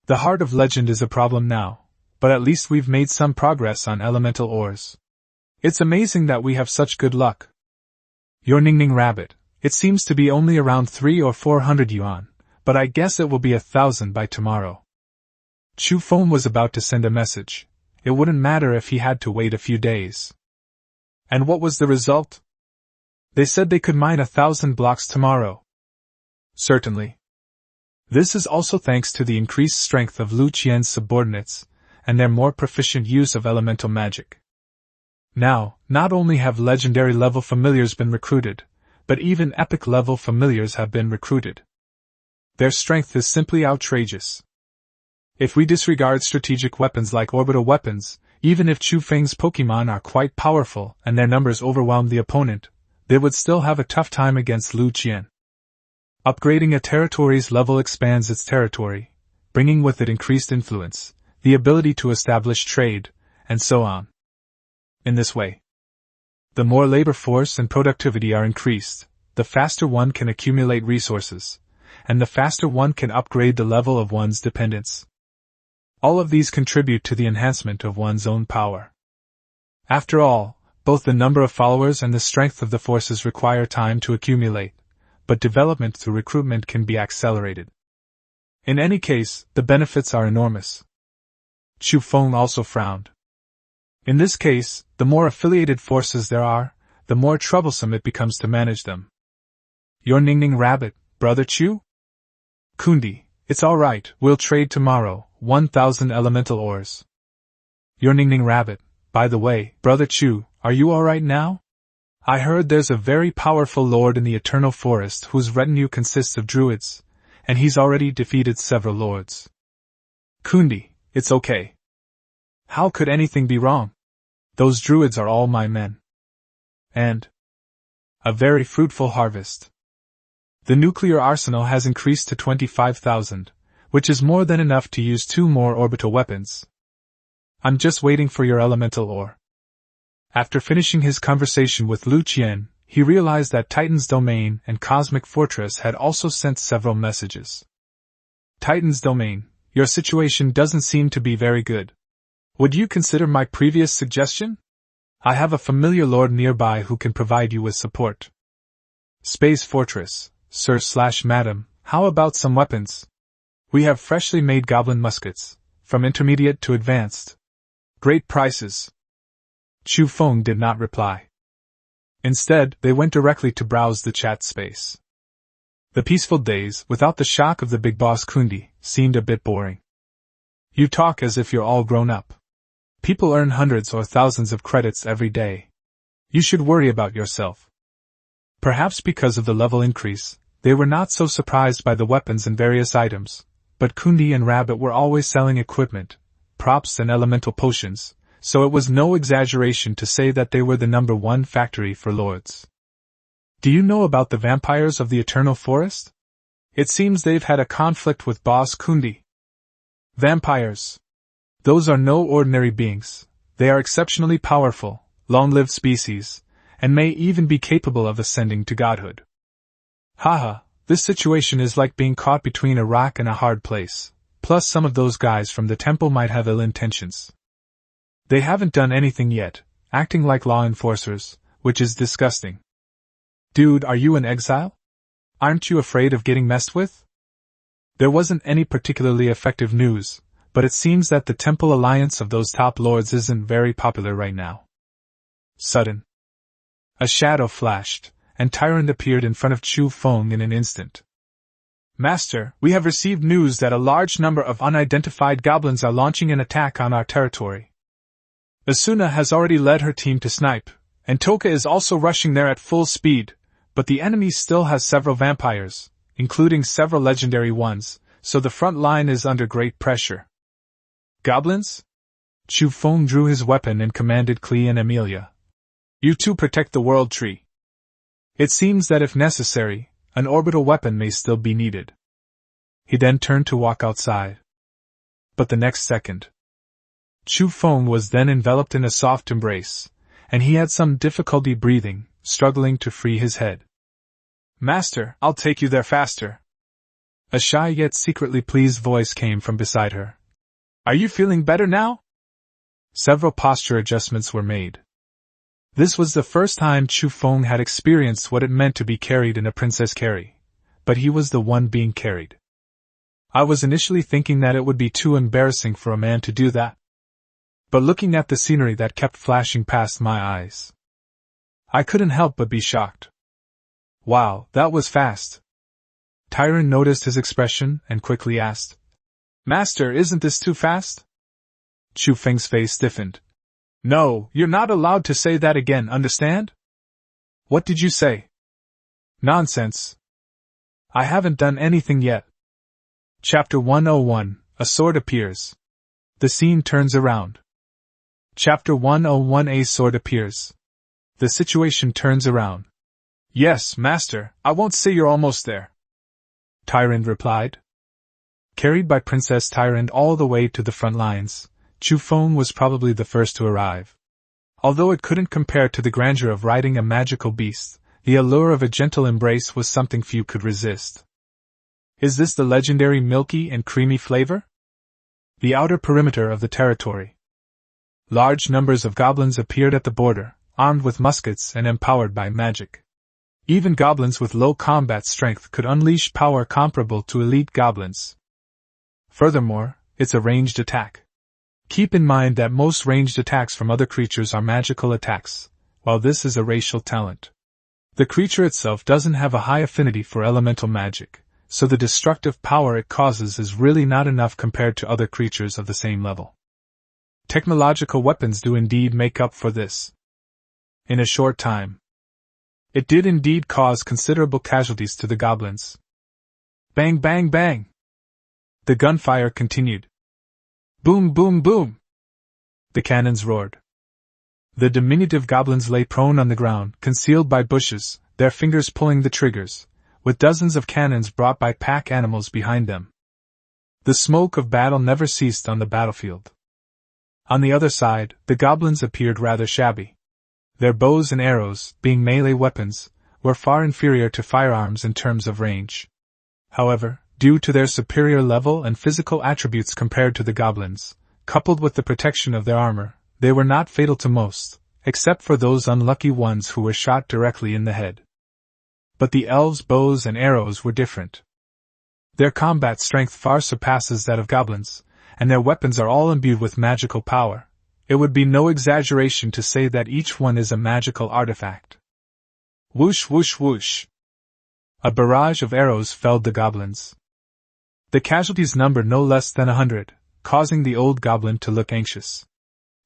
The Heart of Legend is a problem now, but at least we've made some progress on elemental ores. It's amazing that we have such good luck. Your Ning Ning Rabbit, it seems to be only around 300 or 400 yuan, but I guess it will be 1,000 by tomorrow. Chu Feng was about to send a message. It wouldn't matter if he had to wait a few days. And what was the result? They said they could mine 1,000 blocks tomorrow. Certainly. This is also thanks to the increased strength of Lu Qian's subordinates, and their more proficient use of elemental magic. Now, not only have legendary-level familiars been recruited, but even epic-level familiars have been recruited. Their strength is simply outrageous. If we disregard strategic weapons like orbital weapons, even if Chu Feng's Pokémon are quite powerful and their numbers overwhelm the opponent, they would still have a tough time against Lu Qian. Upgrading a territory's level expands its territory, bringing with it increased influence, the ability to establish trade, and so on. In this way, the more labor force and productivity are increased, the faster one can accumulate resources, and the faster one can upgrade the level of one's dependence. All of these contribute to the enhancement of one's own power. After all, both the number of followers and the strength of the forces require time to accumulate, but development through recruitment can be accelerated. In any case, the benefits are enormous. Chu Feng also frowned. In this case, the more affiliated forces there are, the more troublesome it becomes to manage them. Your Ning Ning Rabbit, Brother Chu? Kundi, it's all right, we'll trade tomorrow, 1,000 elemental ores. Your Ning Ning Rabbit, by the way, Brother Chu, are you all right now? I heard there's a very powerful lord in the Eternal Forest whose retinue consists of druids, and he's already defeated several lords. Kundi, it's okay. How could anything be wrong? Those druids are all my men. And a very fruitful harvest. The nuclear arsenal has increased to 25,000, which is more than enough to use 2 more orbital weapons. I'm just waiting for your elemental ore. After finishing his conversation with Lu Qian, he realized that Titan's Domain and Cosmic Fortress had also sent several messages. Titan's Domain, your situation doesn't seem to be very good. Would you consider my previous suggestion? I have a familiar lord nearby who can provide you with support. Space Fortress, Sir/Madam, how about some weapons? We have freshly made goblin muskets, from intermediate to advanced. Great prices. Chu Feng did not reply. Instead, they went directly to browse the chat space. The peaceful days, without the shock of the big boss Kundi, seemed a bit boring. You talk as if you're all grown up. People earn hundreds or thousands of credits every day. You should worry about yourself. Perhaps because of the level increase, they were not so surprised by the weapons and various items, but Kundi and Rabbit were always selling equipment, props and elemental potions, so it was no exaggeration to say that they were the #1 factory for lords. Do you know about the vampires of the Eternal Forest? It seems they've had a conflict with Boss Kundi. Vampires. Those are no ordinary beings. They are exceptionally powerful, long-lived species, and may even be capable of ascending to godhood. Haha, this situation is like being caught between a rock and a hard place, plus some of those guys from the temple might have ill intentions. They haven't done anything yet, acting like law enforcers, which is disgusting. Dude, are you in exile? Aren't you afraid of getting messed with? There wasn't any particularly effective news, but it seems that the Temple Alliance of those top lords isn't very popular right now. Sudden. A shadow flashed, and Tyrant appeared in front of Chu Feng in an instant. Master, we have received news that a large number of unidentified goblins are launching an attack on our territory. Asuna has already led her team to snipe, and Toka is also rushing there at full speed, but the enemy still has several vampires, including several legendary ones, so the front line is under great pressure. Goblins? Chu Feng drew his weapon and commanded Klee and Amelia. You two protect the world tree. It seems that if necessary, an orbital weapon may still be needed. He then turned to walk outside. But the next second, Chu Feng was then enveloped in a soft embrace, and he had some difficulty breathing, struggling to free his head. Master, I'll take you there faster. A shy yet secretly pleased voice came from beside her. Are you feeling better now? Several posture adjustments were made. This was the first time Chu Feng had experienced what it meant to be carried in a princess carry, but he was the one being carried. I was initially thinking that it would be too embarrassing for a man to do that. But looking at the scenery that kept flashing past my eyes, I couldn't help but be shocked. Wow, that was fast. Tyrant noticed his expression and quickly asked, Master, isn't this too fast? Chu Feng's face stiffened. No, you're not allowed to say that again, understand? What did you say? Nonsense. I haven't done anything yet. Chapter 101, A Sword Appears. The scene turns around. Chapter 101, A Sword Appears. The situation turns around. Yes, Master, I won't say you're almost there. Tyrant replied. Carried by Princess Tyrant all the way to the front lines, Chu Feng was probably the first to arrive. Although it couldn't compare to the grandeur of riding a magical beast, the allure of a gentle embrace was something few could resist. Is this the legendary milky and creamy flavor? The outer perimeter of the territory. Large numbers of goblins appeared at the border, armed with muskets and empowered by magic. Even goblins with low combat strength could unleash power comparable to elite goblins. Furthermore, it's a ranged attack. Keep in mind that most ranged attacks from other creatures are magical attacks, while this is a racial talent. The creature itself doesn't have a high affinity for elemental magic, so the destructive power it causes is really not enough compared to other creatures of the same level. Technological weapons do indeed make up for this. In a short time, it did indeed cause considerable casualties to the goblins. Bang, bang, bang! The gunfire continued. Boom, boom, boom! The cannons roared. The diminutive goblins lay prone on the ground, concealed by bushes, their fingers pulling the triggers, with dozens of cannons brought by pack animals behind them. The smoke of battle never ceased on the battlefield. On the other side, the goblins appeared rather shabby. Their bows and arrows, being melee weapons, were far inferior to firearms in terms of range. However, due to their superior level and physical attributes compared to the goblins, coupled with the protection of their armor, they were not fatal to most, except for those unlucky ones who were shot directly in the head. But the elves' bows and arrows were different. Their combat strength far surpasses that of goblins, and their weapons are all imbued with magical power. It would be no exaggeration to say that each one is a magical artifact. Whoosh, whoosh, whoosh! A barrage of arrows felled the goblins. The casualties numbered no less than 100, causing the old goblin to look anxious.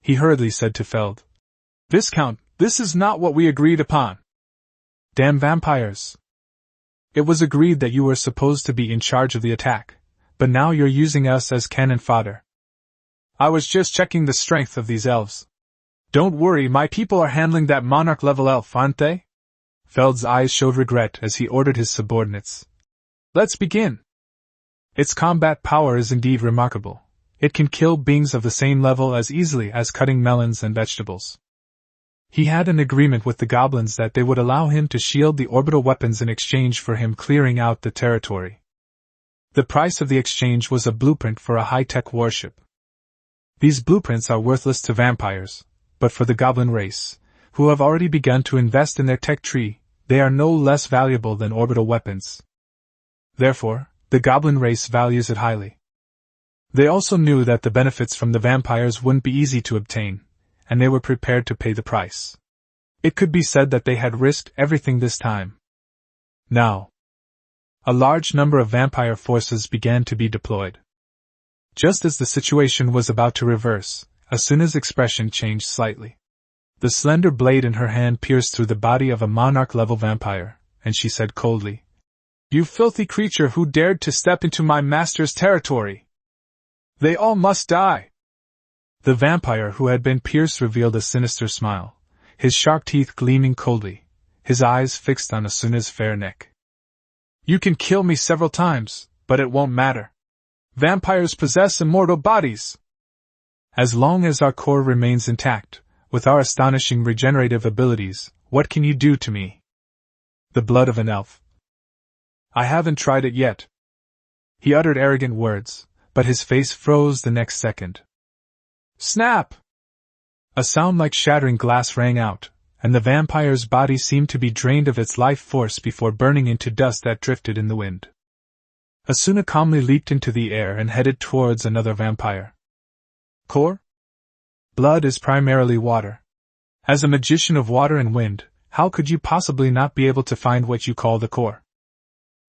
He hurriedly said to Feld, Viscount, this is not what we agreed upon. Damn vampires! It was agreed that you were supposed to be in charge of the attack, but now you're using us as cannon fodder. I was just checking the strength of these elves. Don't worry, my people are handling that monarch-level elf, aren't they? Feld's eyes showed regret as he ordered his subordinates. Let's begin. Its combat power is indeed remarkable. It can kill beings of the same level as easily as cutting melons and vegetables. He had an agreement with the goblins that they would allow him to shield the orbital weapons in exchange for him clearing out the territory. The price of the exchange was a blueprint for a high-tech warship. These blueprints are worthless to vampires, but for the goblin race, who have already begun to invest in their tech tree, they are no less valuable than orbital weapons. Therefore, the goblin race values it highly. They also knew that the benefits from the vampires wouldn't be easy to obtain, and they were prepared to pay the price. It could be said that they had risked everything this time. Now, a large number of vampire forces began to be deployed. Just as the situation was about to reverse, Asuna's expression changed slightly. The slender blade in her hand pierced through the body of a monarch-level vampire, and she said coldly, "You filthy creature who dared to step into my master's territory! They all must die!" The vampire who had been pierced revealed a sinister smile, his sharp teeth gleaming coldly, his eyes fixed on Asuna's fair neck. "You can kill me several times, but it won't matter. Vampires possess immortal bodies. As long as our core remains intact, with our astonishing regenerative abilities, what can you do to me?" The blood of an elf. "I haven't tried it yet." He uttered arrogant words, but his face froze the next second. Snap! A sound like shattering glass rang out, and the vampire's body seemed to be drained of its life force before burning into dust that drifted in the wind. Asuna calmly leaped into the air and headed towards another vampire. Core? Blood is primarily water. As a magician of water and wind, how could you possibly not be able to find what you call the core?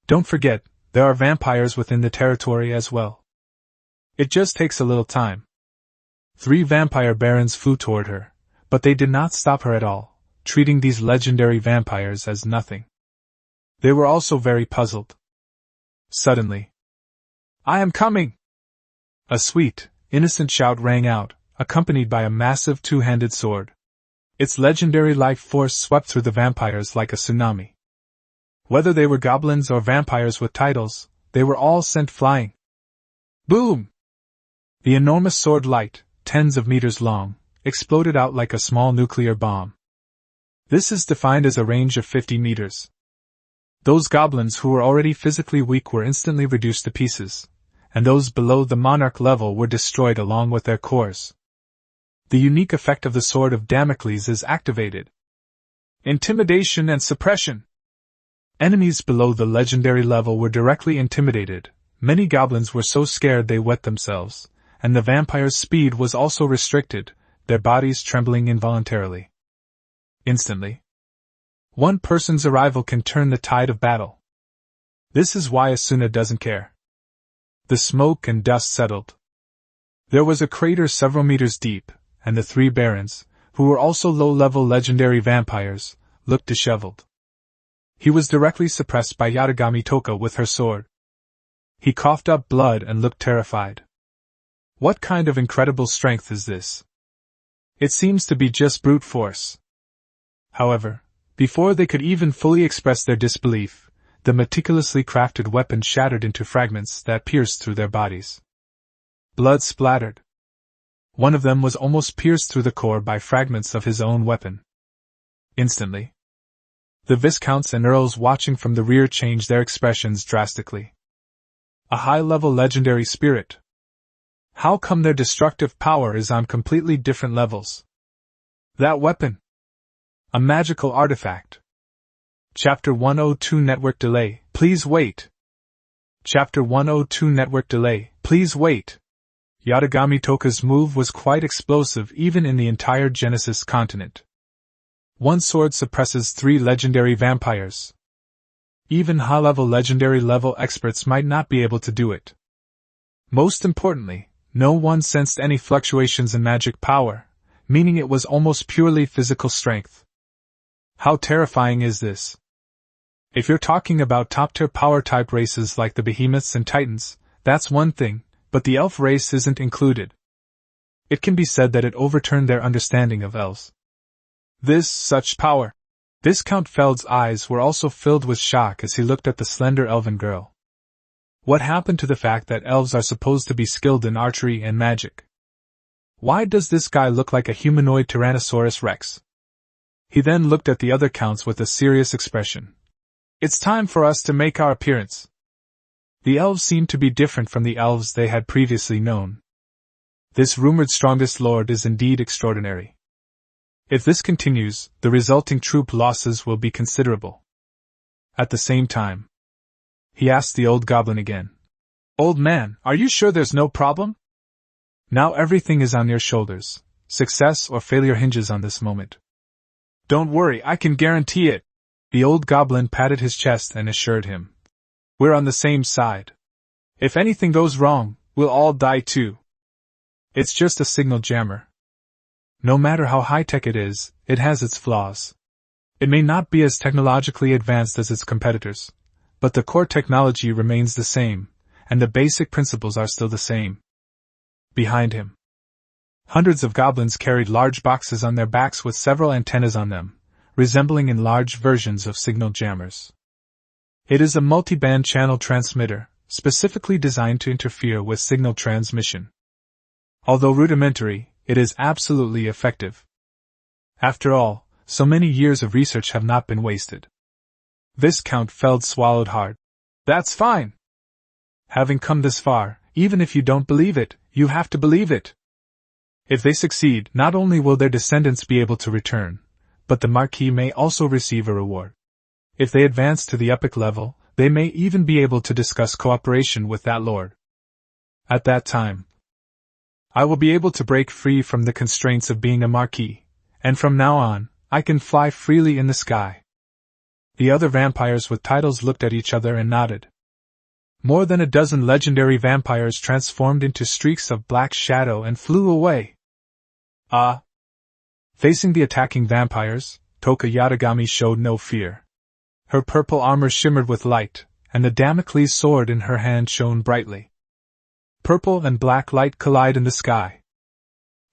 Don't forget, there are vampires within the territory as well. It just takes a little time. 3 vampire barons flew toward her, but they did not stop her at all, treating these legendary vampires as nothing. They were also very puzzled. Suddenly, "I am coming!" A sweet, innocent shout rang out, accompanied by a massive 2-handed sword. Its legendary life force swept through the vampires like a tsunami. Whether they were goblins or vampires with titles, they were all sent flying. Boom! The enormous sword light, tens of meters long, exploded out like a small nuclear bomb. This is defined as a range of 50 meters. Those goblins who were already physically weak were instantly reduced to pieces, and those below the monarch level were destroyed along with their cores. The unique effect of the Sword of Damocles is activated. Intimidation and suppression. Enemies below the legendary level were directly intimidated. Many goblins were so scared they wet themselves, and the vampire's speed was also restricted, their bodies trembling involuntarily. Instantly, one person's arrival can turn the tide of battle. This is why Asuna doesn't care. The smoke and dust settled. There was a crater several meters deep, and the 3 barons, who were also low-level legendary vampires, looked disheveled. He was directly suppressed by Yatagami Toka with her sword. He coughed up blood and looked terrified. What kind of incredible strength is this? It seems to be just brute force. However, before they could even fully express their disbelief, the meticulously crafted weapon shattered into fragments that pierced through their bodies. Blood splattered. One of them was almost pierced through the core by fragments of his own weapon. Instantly, the viscounts and earls watching from the rear changed their expressions drastically. A high-level legendary spirit. How come their destructive power is on completely different levels? That weapon! A magical artifact. Chapter 102 Network Delay, please wait. Chapter 102 Network Delay, please wait. Yatagami Toka's move was quite explosive even in the entire Genesis continent. One sword suppresses 3 legendary vampires. Even high-level legendary level experts might not be able to do it. Most importantly, no one sensed any fluctuations in magic power, meaning it was almost purely physical strength. How terrifying is this? If you're talking about top-tier power-type races like the behemoths and titans, that's one thing, but the elf race isn't included. It can be said that it overturned their understanding of elves. Such power! Viscount Feld's eyes were also filled with shock as he looked at the slender elven girl. What happened to the fact that elves are supposed to be skilled in archery and magic? Why does this guy look like a humanoid Tyrannosaurus Rex? He then looked at the other counts with a serious expression. It's time for us to make our appearance. The elves seemed to be different from the elves they had previously known. This rumored strongest lord is indeed extraordinary. If this continues, the resulting troop losses will be considerable. At the same time, he asked the old goblin again. Old man, are you sure there's no problem? Now everything is on your shoulders. Success or failure hinges on this moment. Don't worry, I can guarantee it. The old goblin patted his chest and assured him. We're on the same side. If anything goes wrong, we'll all die too. It's just a signal jammer. No matter how high-tech it is, it has its flaws. It may not be as technologically advanced as its competitors, but the core technology remains the same, and the basic principles are still the same. Behind him, hundreds of goblins carried large boxes on their backs with several antennas on them, resembling enlarged versions of signal jammers. It is a multi-band channel transmitter, specifically designed to interfere with signal transmission. Although rudimentary, it is absolutely effective. After all, so many years of research have not been wasted. Viscount Feld swallowed hard. That's fine. Having come this far, even if you don't believe it, you have to believe it. If they succeed, not only will their descendants be able to return, but the Marquis may also receive a reward. If they advance to the epic level, they may even be able to discuss cooperation with that lord. At that time, I will be able to break free from the constraints of being a Marquis, and from now on, I can fly freely in the sky. The other vampires with titles looked at each other and nodded. More than a dozen legendary vampires transformed into streaks of black shadow and flew away. Facing the attacking vampires, Toka Yatagami showed no fear. Her purple armor shimmered with light, and the Damocles sword in her hand shone brightly. Purple and black light collide in the sky.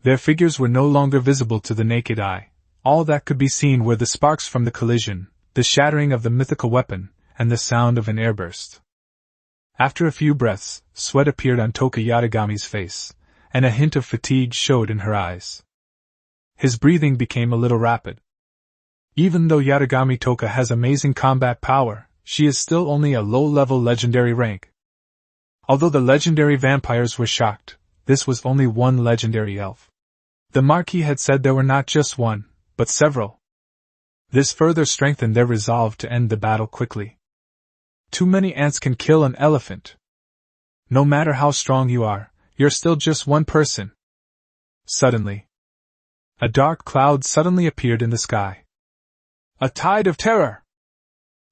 Their figures were no longer visible to the naked eye. All that could be seen were the sparks from the collision, the shattering of the mythical weapon, and the sound of an airburst. After a few breaths, sweat appeared on Toka Yatagami's face, and a hint of fatigue showed in her eyes. His breathing became a little rapid. Even though Yatagami Toka has amazing combat power, she is still only a low-level legendary rank. Although the legendary vampires were shocked, this was only one legendary elf. The Marquis had said there were not just one, but several. This further strengthened their resolve to end the battle quickly. Too many ants can kill an elephant. No matter how strong you are, you're still just one person. Suddenly, a dark cloud suddenly appeared in the sky. A tide of terror!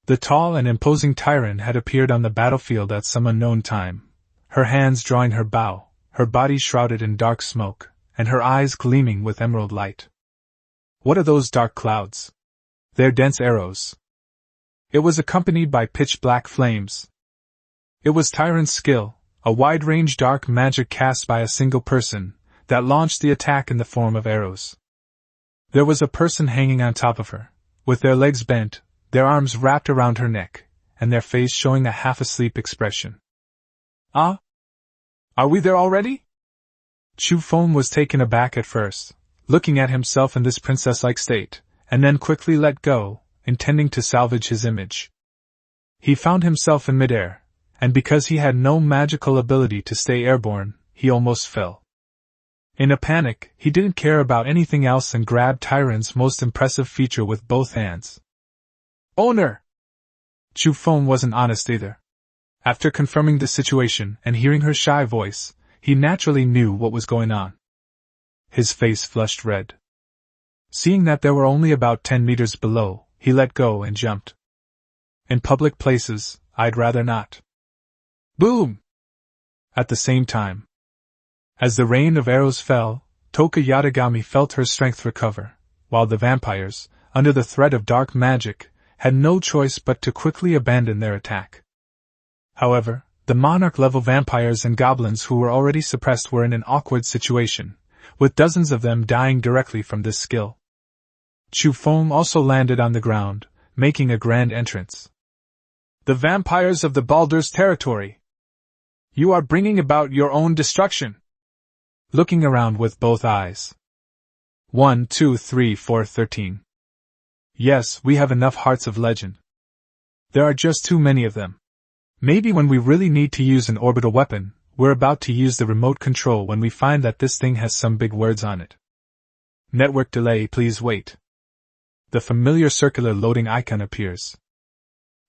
The tall and imposing Tyran had appeared on the battlefield at some unknown time, her hands drawing her bow, her body shrouded in dark smoke, and her eyes gleaming with emerald light. What are those dark clouds? They're dense arrows. It was accompanied by pitch-black flames. It was Tyran's skill, a wide-range dark magic cast by a single person, that launched the attack in the form of arrows. There was a person hanging on top of her, with their legs bent, their arms wrapped around her neck, and their face showing a half-asleep expression. Are we there already? Chu Feng was taken aback at first, looking at himself in this princess-like state, and then quickly let go, intending to salvage his image. He found himself in midair, and because he had no magical ability to stay airborne, he almost fell. In a panic, he didn't care about anything else and grabbed Tyran's most impressive feature with both hands. Owner! Chu Feng wasn't honest either. After confirming the situation and hearing her shy voice, he naturally knew what was going on. His face flushed red. Seeing that there were only about 10 meters below, he let go and jumped. In public places, I'd rather not. Boom! At the same time, as the rain of arrows fell, Toka Yatagami felt her strength recover, while the vampires, under the threat of dark magic, had no choice but to quickly abandon their attack. However, the monarch-level vampires and goblins who were already suppressed were in an awkward situation, with dozens of them dying directly from this skill. Chu Feng also landed on the ground, making a grand entrance. The vampires of the Baldur's territory! You are bringing about your own destruction! Looking around with both eyes. 1, 2, 3, 4, 13. Yes, we have enough hearts of legend. There are just too many of them. Maybe when we really need to use an orbital weapon, We're about to use the remote control when we find that this thing has some big words on it. Network delay, please wait. The familiar circular loading icon appears.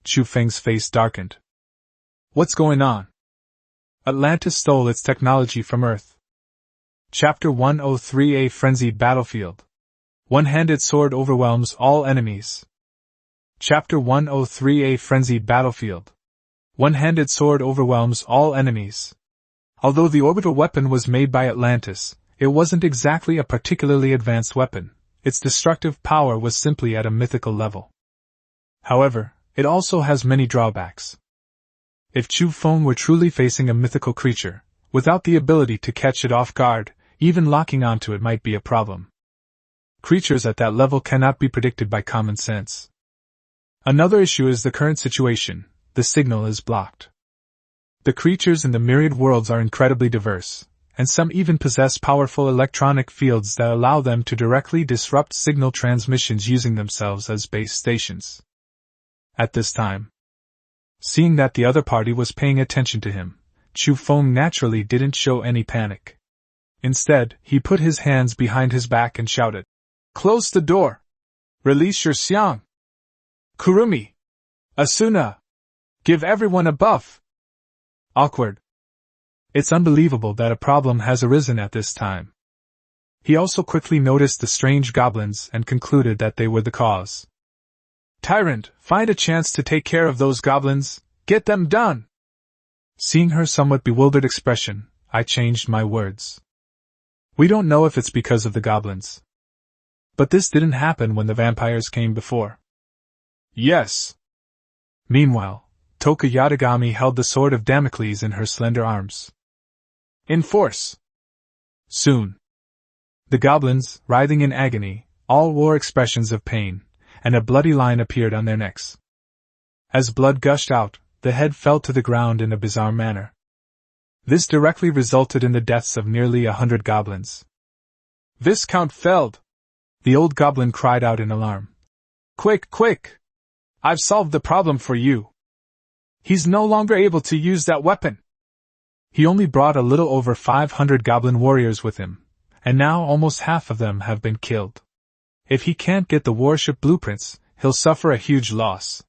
Chu Feng's face darkened. What's going on? Atlantis stole its technology from Earth. Chapter 103: A Frenzied Battlefield. One-handed sword overwhelms all enemies. Chapter 103: A Frenzied Battlefield. One-handed sword overwhelms all enemies. Although the orbital weapon was made by Atlantis, it wasn't exactly a particularly advanced weapon. Its destructive power was simply at a mythical level. However, it also has many drawbacks. If Chu Feng were truly facing a mythical creature, without the ability to catch it off guard, even locking onto it might be a problem. Creatures at that level cannot be predicted by common sense. Another issue is the current situation: the signal is blocked. The creatures in the myriad worlds are incredibly diverse, and some even possess powerful electronic fields that allow them to directly disrupt signal transmissions using themselves as base stations. At this time, seeing that the other party was paying attention to him, Chu Feng naturally didn't show any panic. Instead, he put his hands behind his back and shouted, "Close the door! Release your Xiang! Kurumi! Asuna! Give everyone a buff!" Awkward. It's unbelievable that a problem has arisen at this time. He also quickly noticed the strange goblins and concluded that they were the cause. "Tyrant, find a chance to take care of those goblins, get them done!" Seeing her somewhat bewildered expression, I changed my words. We don't know if it's because of the goblins. But this didn't happen when the vampires came before. Yes. Meanwhile, Toka Yatagami held the sword of Damocles in her slender arms. Enforce! Soon. The goblins, writhing in agony, all wore expressions of pain, and a bloody line appeared on their necks. As blood gushed out, the head fell to the ground in a bizarre manner. This directly resulted in the deaths of nearly 100 goblins. "Viscount Feld!" The old goblin cried out in alarm. "Quick, quick! I've solved the problem for you. He's no longer able to use that weapon." He only brought a little over 500 goblin warriors with him, and now almost half of them have been killed. If he can't get the warship blueprints, he'll suffer a huge loss.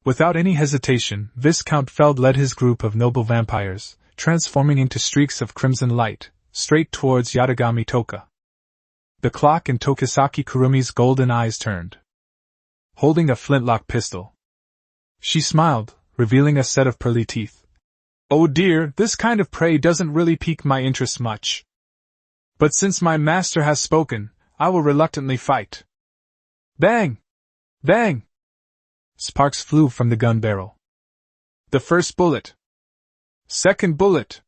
Without any hesitation, Viscount Feld led his group of noble vampires, transforming into streaks of crimson light, straight towards Yatagami Toka. The clock in Tokisaki Kurumi's golden eyes turned. Holding a flintlock pistol, she smiled, revealing a set of pearly teeth. "Oh dear, this kind of prey doesn't really pique my interest much. But since my master has spoken, I will reluctantly fight." Bang! Bang! Sparks flew from the gun barrel. The first bullet. Second bullet.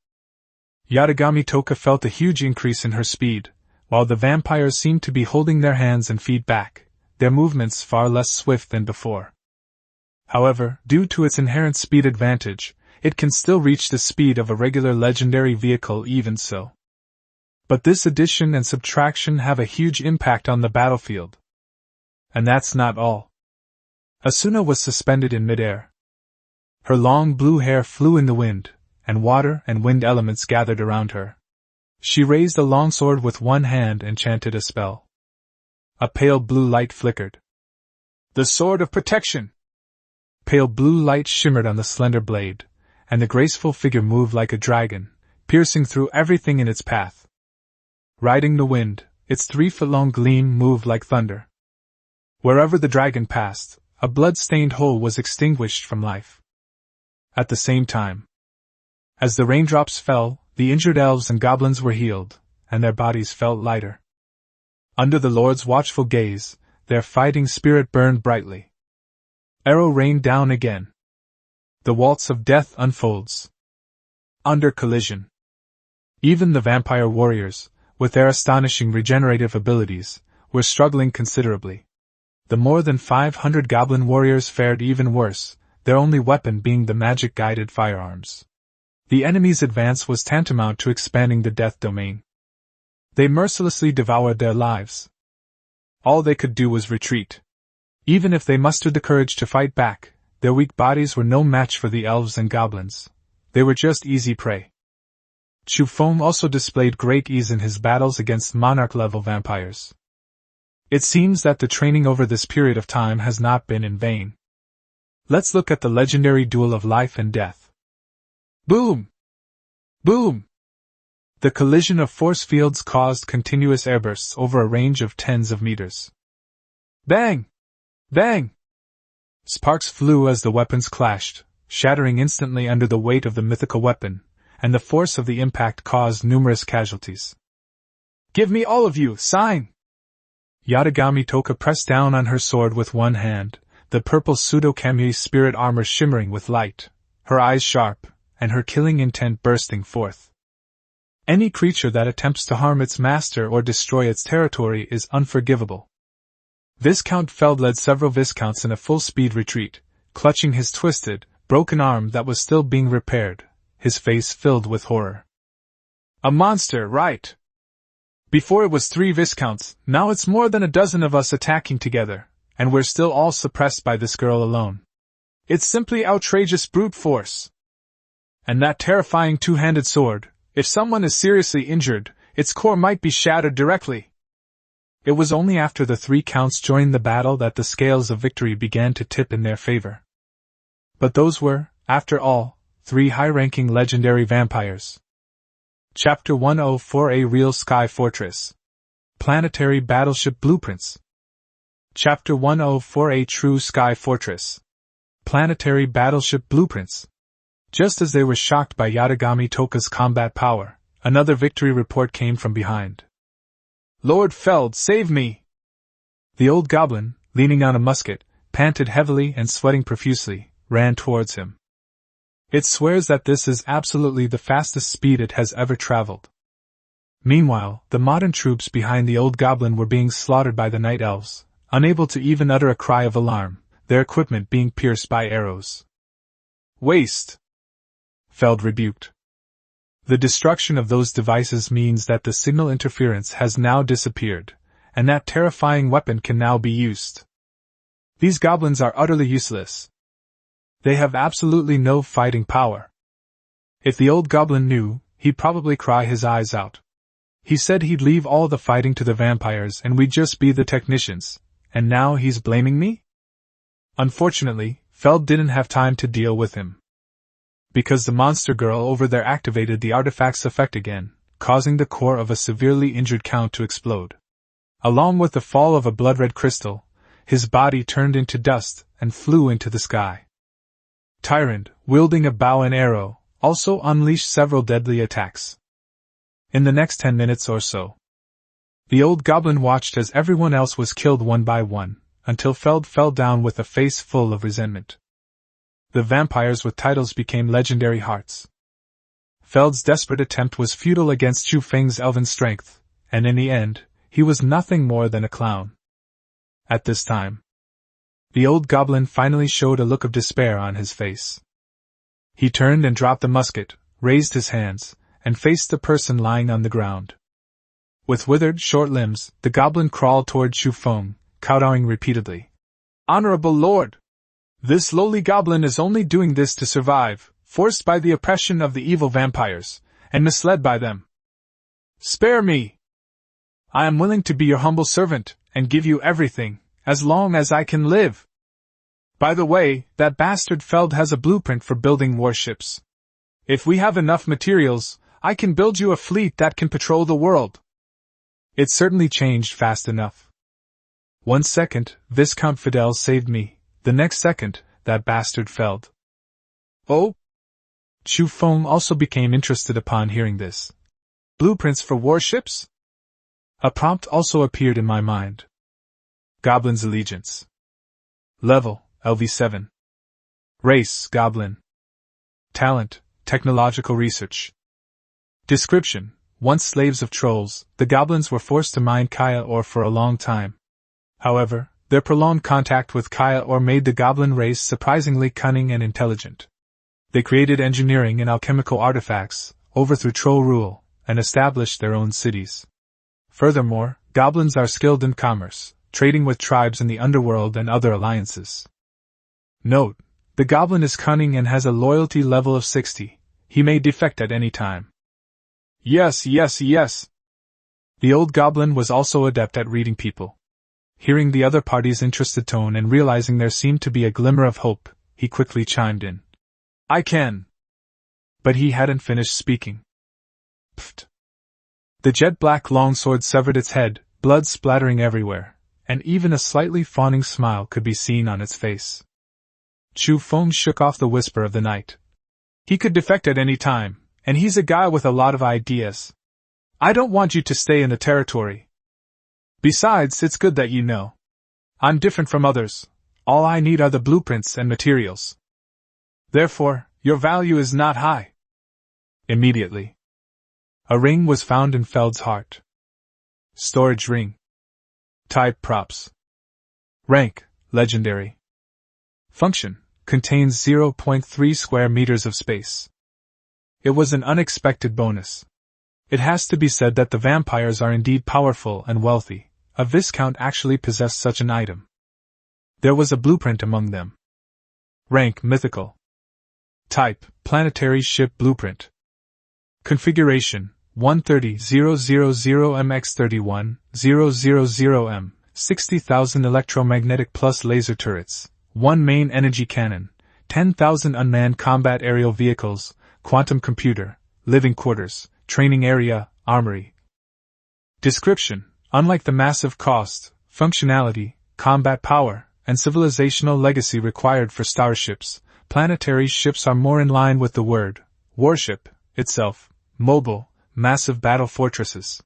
Yatagami Toka felt a huge increase in her speed, while the vampires seemed to be holding their hands and feet back, their movements far less swift than before. However, due to its inherent speed advantage, it can still reach the speed of a regular legendary vehicle even so. But this addition and subtraction have a huge impact on the battlefield. And that's not all. Asuna was suspended in midair. Her long blue hair flew in the wind, and water and wind elements gathered around her. She raised a long sword with one hand and chanted a spell. A pale blue light flickered. "The Sword of Protection!" Pale blue light shimmered on the slender blade, and the graceful figure moved like a dragon, piercing through everything in its path. Riding the wind, its 3-foot-long gleam moved like thunder. Wherever the dragon passed, a blood-stained hole was extinguished from life. At the same time, as the raindrops fell, the injured elves and goblins were healed, and their bodies felt lighter. Under the Lord's watchful gaze, their fighting spirit burned brightly. Arrow rained down again. The waltz of death unfolds. Under collision. Even the vampire warriors, with their astonishing regenerative abilities, were struggling considerably. The more than 500 goblin warriors fared even worse, their only weapon being the magic-guided firearms. The enemy's advance was tantamount to expanding the death domain. They mercilessly devoured their lives. All they could do was retreat. Even if they mustered the courage to fight back, their weak bodies were no match for the elves and goblins. They were just easy prey. Chu Feng also displayed great ease in his battles against monarch-level vampires. It seems that the training over this period of time has not been in vain. Let's look at the legendary duel of life and death. Boom! Boom! The collision of force fields caused continuous airbursts over a range of tens of meters. Bang! Bang! Sparks flew as the weapons clashed, shattering instantly under the weight of the mythical weapon, and the force of the impact caused numerous casualties. Give me all of you, sign! Yatagami Toka pressed down on her sword with one hand, the purple pseudo-kamui spirit armor shimmering with light, her eyes sharp, and her killing intent bursting forth. Any creature that attempts to harm its master or destroy its territory is unforgivable. Viscount Feld led several Viscounts in a full-speed retreat, clutching his twisted, broken arm that was still being repaired, his face filled with horror. A monster, right? Before it was 3 Viscounts, now it's more than a dozen of us attacking together, and we're still all suppressed by this girl alone. It's simply outrageous brute force. And that terrifying two-handed sword, if someone is seriously injured, its core might be shattered directly. It was only after the 3 counts joined the battle that the scales of victory began to tip in their favor. But those were, after all, 3 high-ranking legendary vampires. Chapter 104: A Real Sky Fortress. Planetary Battleship Blueprints. Chapter 104: A True Sky Fortress. Planetary Battleship Blueprints. Just as they were shocked by Yatagami Toka's combat power, another victory report came from behind. Lord Feld, save me! The old goblin, leaning on a musket, panted heavily and sweating profusely, ran towards him. It swears that this is absolutely the fastest speed it has ever traveled. Meanwhile, the modern troops behind the old goblin were being slaughtered by the night elves, unable to even utter a cry of alarm, their equipment being pierced by arrows. Waste! Feld rebuked. The destruction of those devices means that the signal interference has now disappeared, and that terrifying weapon can now be used. These goblins are utterly useless. They have absolutely no fighting power. If the old goblin knew, he'd probably cry his eyes out. He said he'd leave all the fighting to the vampires and we'd just be the technicians, and now he's blaming me? Unfortunately, Feld didn't have time to deal with him. Because the monster girl over there activated the artifact's effect again, causing the core of a severely injured count to explode. Along with the fall of a blood-red crystal, his body turned into dust and flew into the sky. Tyrant, wielding a bow and arrow, also unleashed several deadly attacks. In the next 10 minutes or so, the old goblin watched as everyone else was killed one by one, until Feld fell down with a face full of resentment. The vampires with titles became legendary hearts. Feld's desperate attempt was futile against Chu Feng's elven strength, and in the end, he was nothing more than a clown. At this time, the old goblin finally showed a look of despair on his face. He turned and dropped the musket, raised his hands, and faced the person lying on the ground. With withered, short limbs, the goblin crawled toward Chu Feng, kowtowing repeatedly. Honorable Lord! This lowly goblin is only doing this to survive, forced by the oppression of the evil vampires, and misled by them. Spare me! I am willing to be your humble servant, and give you everything, as long as I can live. By the way, that bastard Feld has a blueprint for building warships. If we have enough materials, I can build you a fleet that can patrol the world. It certainly changed fast enough. 1 second, Viscount Fidel saved me. The next second, that bastard Feld. Oh? Chu Feng also became interested upon hearing this. Blueprints for warships? A prompt also appeared in my mind. Goblin's allegiance. Level, LV7. Race, Goblin. Talent, technological research. Description: once slaves of trolls, the goblins were forced to mine Kaya ore for a long time. However, their prolonged contact with Kaya ore made the goblin race surprisingly cunning and intelligent. They created engineering and alchemical artifacts, overthrew troll rule, and established their own cities. Furthermore, goblins are skilled in commerce, trading with tribes in the underworld and other alliances. Note: the goblin is cunning and has a loyalty level of 60. He may defect at any time. Yes, yes, yes. The old goblin was also adept at reading people. Hearing the other party's interested tone and realizing there seemed to be a glimmer of hope, he quickly chimed in. I can. But he hadn't finished speaking. Pfft. The jet-black longsword severed its head, blood splattering everywhere, and even a slightly fawning smile could be seen on its face. Chu Feng shook off the whisper of the night. He could defect at any time, and he's a guy with a lot of ideas. I don't want you to stay in the territory. Besides, it's good that you know. I'm different from others. All I need are the blueprints and materials. Therefore, your value is not high. Immediately, a ring was found in Feld's heart. Storage ring. Type props. Rank, legendary. Function, contains 0.3 square meters of space. It was an unexpected bonus. It has to be said that the vampires are indeed powerful and wealthy. A viscount actually possessed such an item. There was a blueprint among them. Rank, mythical. Type, planetary ship blueprint. Configuration, 130,000MX31, 000M, 60,000 electromagnetic plus laser turrets, 1 main energy cannon, 10,000 unmanned combat aerial vehicles, quantum computer, living quarters, training area, armory. Description: unlike the massive cost, functionality, combat power, and civilizational legacy required for starships, planetary ships are more in line with the word warship itself: mobile, massive battle fortresses.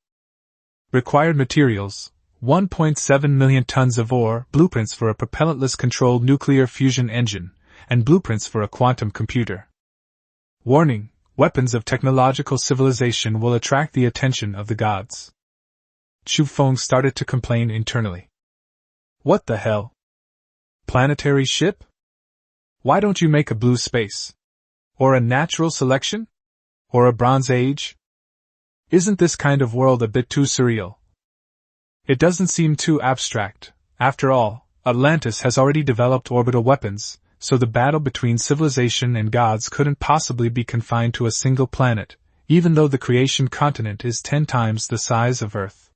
Required materials: 1.7 million tons of ore, blueprints for a propellantless controlled nuclear fusion engine, and blueprints for a quantum computer. Warning: weapons of technological civilization will attract the attention of the gods. Chu Feng started to complain internally. What the hell? Planetary ship? Why don't you make a blue space? Or a natural selection? Or a Bronze Age? Isn't this kind of world a bit too surreal? It doesn't seem too abstract. After all, Atlantis has already developed orbital weapons, so the battle between civilization and gods couldn't possibly be confined to a single planet, even though the creation continent is 10 times the size of Earth.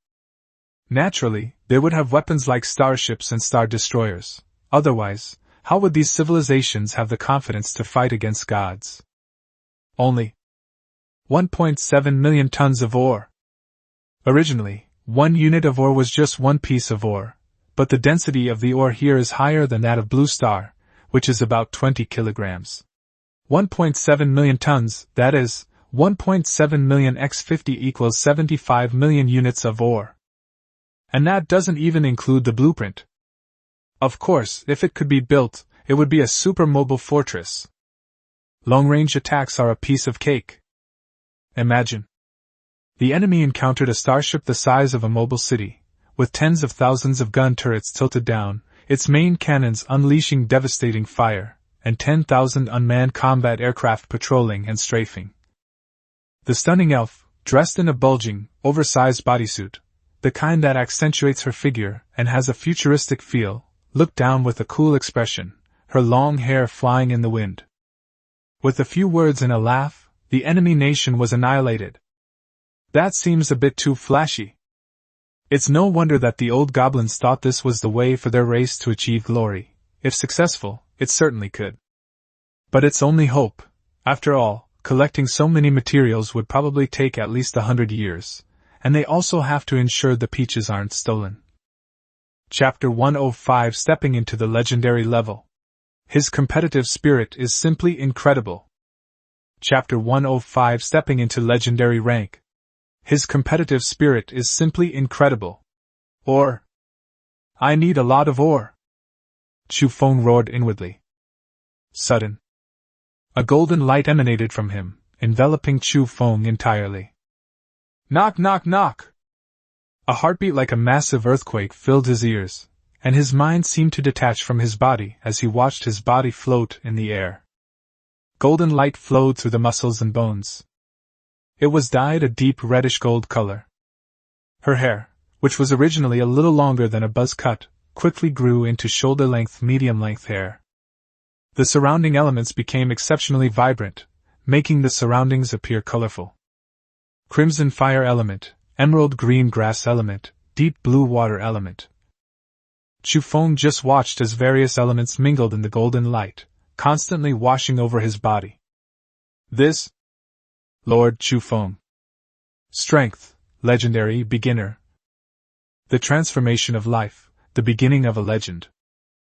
Naturally, they would have weapons like starships and star destroyers. Otherwise, how would these civilizations have the confidence to fight against gods? Only 1.7 million tons of ore. Originally, 1 unit of ore was just 1 piece of ore, but the density of the ore here is higher than that of Blue Star, which is about 20 kilograms. 1.7 million tons, that is, 1.7 million x 50 equals 75 million units of ore. And that doesn't even include the blueprint. Of course, if it could be built, it would be a super mobile fortress. Long-range attacks are a piece of cake. Imagine. The enemy encountered a starship the size of a mobile city, with tens of thousands of gun turrets tilted down, its main cannons unleashing devastating fire, and 10,000 unmanned combat aircraft patrolling and strafing. The stunning elf, dressed in a bulging, oversized bodysuit, the kind that accentuates her figure and has a futuristic feel, looked down with a cool expression, her long hair flying in the wind. With a few words and a laugh, the enemy nation was annihilated. That seems a bit too flashy. It's no wonder that the old goblins thought this was the way for their race to achieve glory. If successful, it certainly could. But it's only hope. After all, collecting so many materials would probably take at least 100 years, and they also have to ensure the peaches aren't stolen. Chapter 105: Stepping into the legendary level. His competitive spirit is simply incredible. Chapter 105: Stepping into legendary rank. His competitive spirit is simply incredible. Ore. I need a lot of ore. Chu Feng roared inwardly. Sudden. A golden light emanated from him, enveloping Chu Feng entirely. Knock, knock, knock! A heartbeat like a massive earthquake filled his ears, and his mind seemed to detach from his body as he watched his body float in the air. Golden light flowed through the muscles and bones. It was dyed a deep reddish-gold color. Her hair, which was originally a little longer than a buzz cut, quickly grew into shoulder-length, medium-length hair. The surrounding elements became exceptionally vibrant, making the surroundings appear colorful. crimson fire element, emerald green grass element, deep blue water element. Chu Feng just watched as various elements mingled in the golden light, constantly washing over his body. This? Lord Chu Feng. Strength, legendary, beginner. The transformation of life, the beginning of a legend.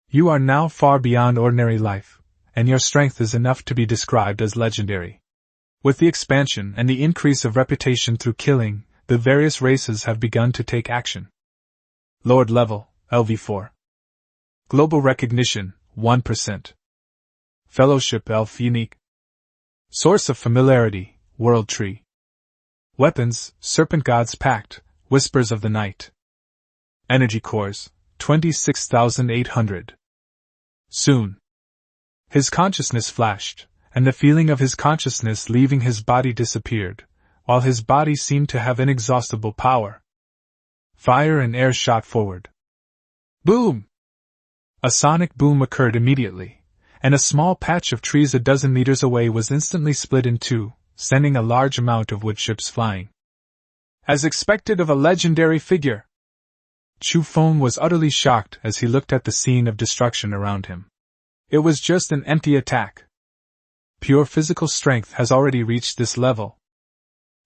You are now far beyond ordinary life, and your strength is enough to be described as legendary. With the expansion and the increase of reputation through killing, the various races have begun to take action. Lord level, LV4. Global recognition, 1%. Fellowship Elf unique. Source of familiarity, World Tree. Weapons, Serpent God's Pact, Whispers of the Night. Energy cores, 26,800. Soon. His consciousness flashed, and the feeling of his consciousness leaving his body disappeared, while his body seemed to have inexhaustible power. Fire and air shot forward. Boom! A sonic boom occurred immediately, and a small patch of trees a dozen meters away was instantly split in two, sending a large amount of wood chips flying. As expected of a legendary figure. Chu Feng was utterly shocked as he looked at the scene of destruction around him. It was just an empty attack. Pure physical strength has already reached this level.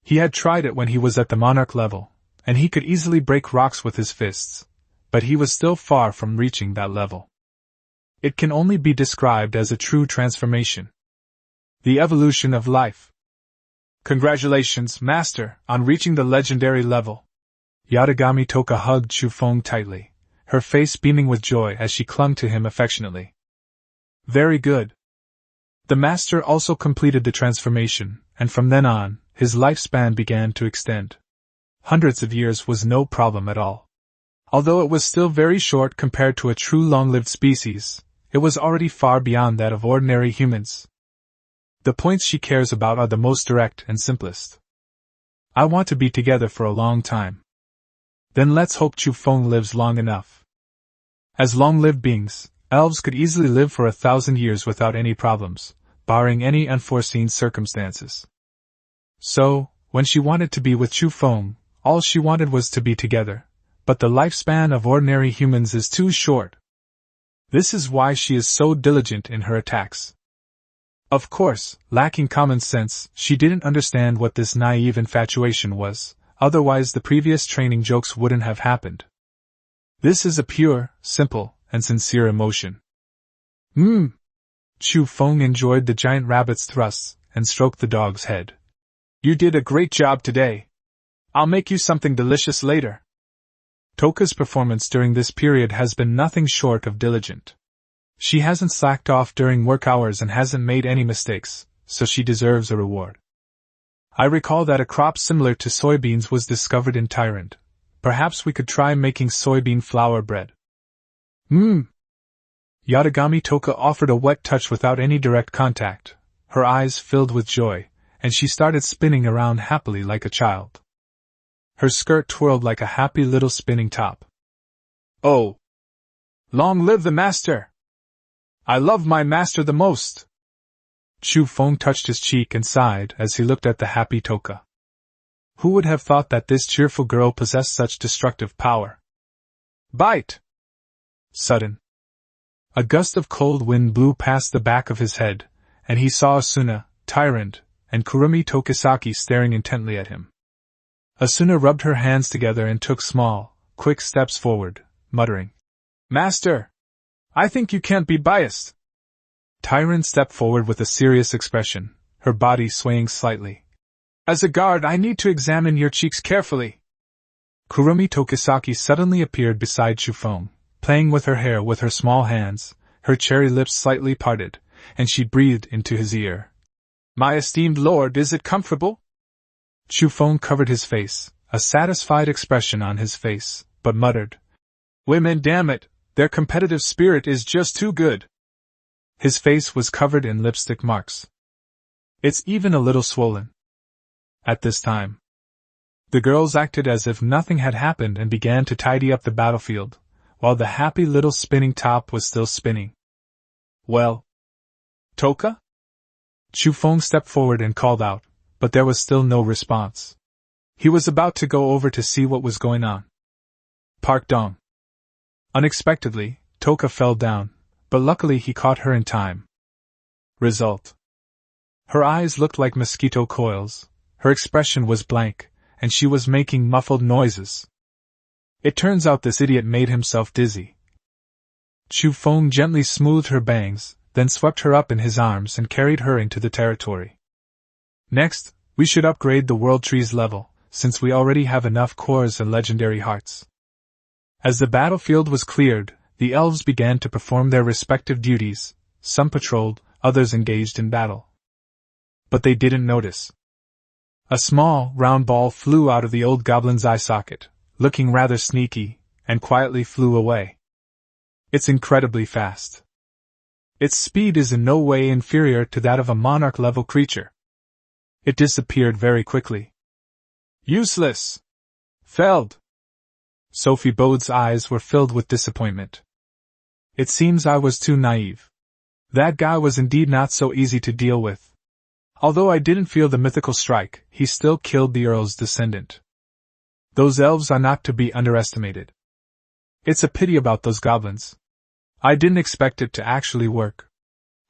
He had tried it when he was at the monarch level, and he could easily break rocks with his fists, but he was still far from reaching that level. It can only be described as a true transformation. The evolution of life. Congratulations, Master, on reaching the legendary level. Yatagami Toka hugged Chu Feng tightly, her face beaming with joy as she clung to him affectionately. Very good. The Master also completed the transformation, and from then on, his lifespan began to extend. Hundreds of years was no problem at all. Although it was still very short compared to a true long-lived species, it was already far beyond that of ordinary humans. The points she cares about are the most direct and simplest. I want to be together for a long time. Then let's hope Chu Feng lives long enough. As long-lived beings, elves could easily live for 1,000 years without any problems, barring any unforeseen circumstances. So, when she wanted to be with Chu Feng, all she wanted was to be together, but the lifespan of ordinary humans is too short. This is why she is so diligent in her attacks. Of course, lacking common sense, she didn't understand what this naive infatuation was, otherwise the previous training jokes wouldn't have happened. This is a pure, simple, and sincere emotion. Chu Feng enjoyed the giant rabbit's thrusts, and stroked the dog's head. You did a great job today. I'll make you something delicious later. Toka's performance during this period has been nothing short of diligent. She hasn't slacked off during work hours and hasn't made any mistakes, so she deserves a reward. I recall that a crop similar to soybeans was discovered in Tyrant. Perhaps we could try making soybean flour bread. Yatagami Toka offered a wet touch without any direct contact. Her eyes filled with joy, and she started spinning around happily like a child. Her skirt twirled like a happy little spinning top. Oh! Long live the master! I love my master the most! Chu Feng touched his cheek and sighed as he looked at the happy Toka. Who would have thought that this cheerful girl possessed such destructive power? Bite! Sudden. A gust of cold wind blew past the back of his head, and he saw Asuna, Tyrant, and Kurumi Tokisaki staring intently at him. Asuna rubbed her hands together and took small, quick steps forward, muttering, Master! I think you can't be biased. Tyrant stepped forward with a serious expression, her body swaying slightly. As a guard, I need to examine your cheeks carefully. Kurumi Tokisaki suddenly appeared beside Chu Feng, playing with her hair with her small hands, her cherry lips slightly parted, and she breathed into his ear. My esteemed lord, is it comfortable? Chu Feng covered his face, a satisfied expression on his face, but muttered, Women, damn it, their competitive spirit is just too good. His face was covered in lipstick marks. It's even a little swollen. At this time, the girls acted as if nothing had happened and began to tidy up the battlefield, while the happy little spinning top was still spinning. Well? Toka? Chu Feng stepped forward and called out, but there was still no response. He was about to go over to see what was going on. Park Dong. Unexpectedly, Toka fell down, but luckily he caught her in time. Result. Her eyes looked like mosquito coils, her expression was blank, and she was making muffled noises. It turns out this idiot made himself dizzy. Chu Feng gently smoothed her bangs, then swept her up in his arms and carried her into the territory. Next, we should upgrade the World Trees level, since we already have enough cores and legendary hearts. As the battlefield was cleared, the elves began to perform their respective duties, some patrolled, others engaged in battle. But they didn't notice. A small, round ball flew out of the old goblin's eye socket, looking rather sneaky, and quietly flew away. It's incredibly fast. Its speed is in no way inferior to that of a monarch-level creature. It disappeared very quickly. Useless! Failed! Sophie Bode's eyes were filled with disappointment. It seems I was too naive. That guy was indeed not so easy to deal with. Although I didn't feel the mythical strike, he still killed the Earl's descendant. Those elves are not to be underestimated. It's a pity about those goblins. I didn't expect it to actually work.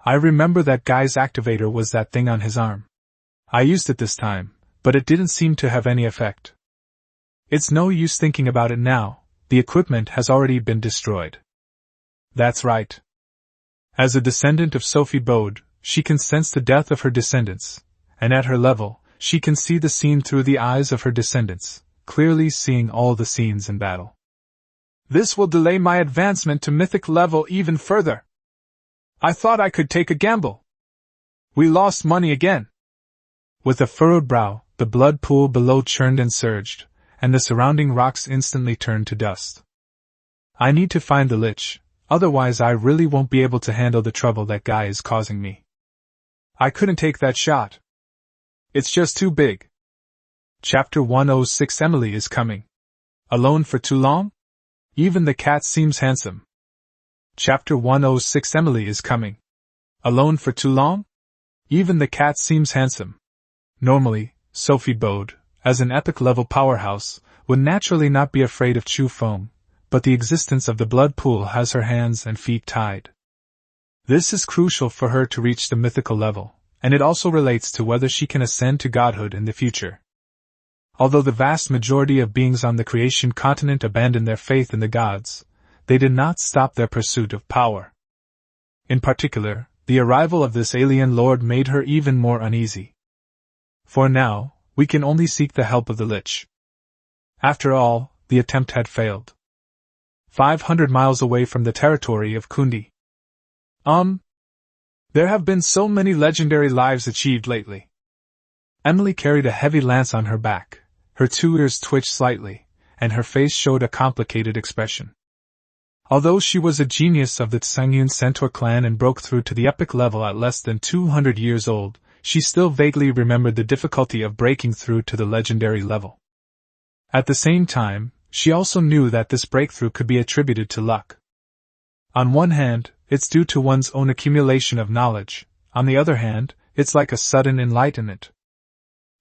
I remember that guy's activator was that thing on his arm. I used it this time, but it didn't seem to have any effect. It's no use thinking about it now, the equipment has already been destroyed. That's right. As a descendant of Sophie Bode, she can sense the death of her descendants, and at her level, she can see the scene through the eyes of her descendants, clearly seeing all the scenes in battle. This will delay my advancement to mythic level even further. I thought I could take a gamble. We lost money again. With a furrowed brow, the blood pool below churned and surged, and the surrounding rocks instantly turned to dust. I need to find the lich, otherwise I really won't be able to handle the trouble that guy is causing me. I couldn't take that shot. It's just too big. Chapter 106 Emily is coming. Alone for too long? Even the cat seems handsome. Chapter 106 Emily is coming. Alone for too long? Even the cat seems handsome. Normally, Sophie Bode, as an epic-level powerhouse, would naturally not be afraid of Chu Feng, but the existence of the blood pool has her hands and feet tied. This is crucial for her to reach the mythical level, and it also relates to whether she can ascend to godhood in the future. Although the vast majority of beings on the creation continent abandoned their faith in the gods, they did not stop their pursuit of power. In particular, the arrival of this alien lord made her even more uneasy. For now, we can only seek the help of the lich. After all, the attempt had failed. 500 miles away from the territory of Kundi. There have been so many legendary lives achieved lately. Emily carried a heavy lance on her back. Her two ears twitched slightly, and her face showed a complicated expression. Although she was a genius of the Tsangyun Centaur clan and broke through to the epic level at less than 200 years old, she still vaguely remembered the difficulty of breaking through to the legendary level. At the same time, she also knew that this breakthrough could be attributed to luck. On one hand, it's due to one's own accumulation of knowledge, on the other hand, it's like a sudden enlightenment.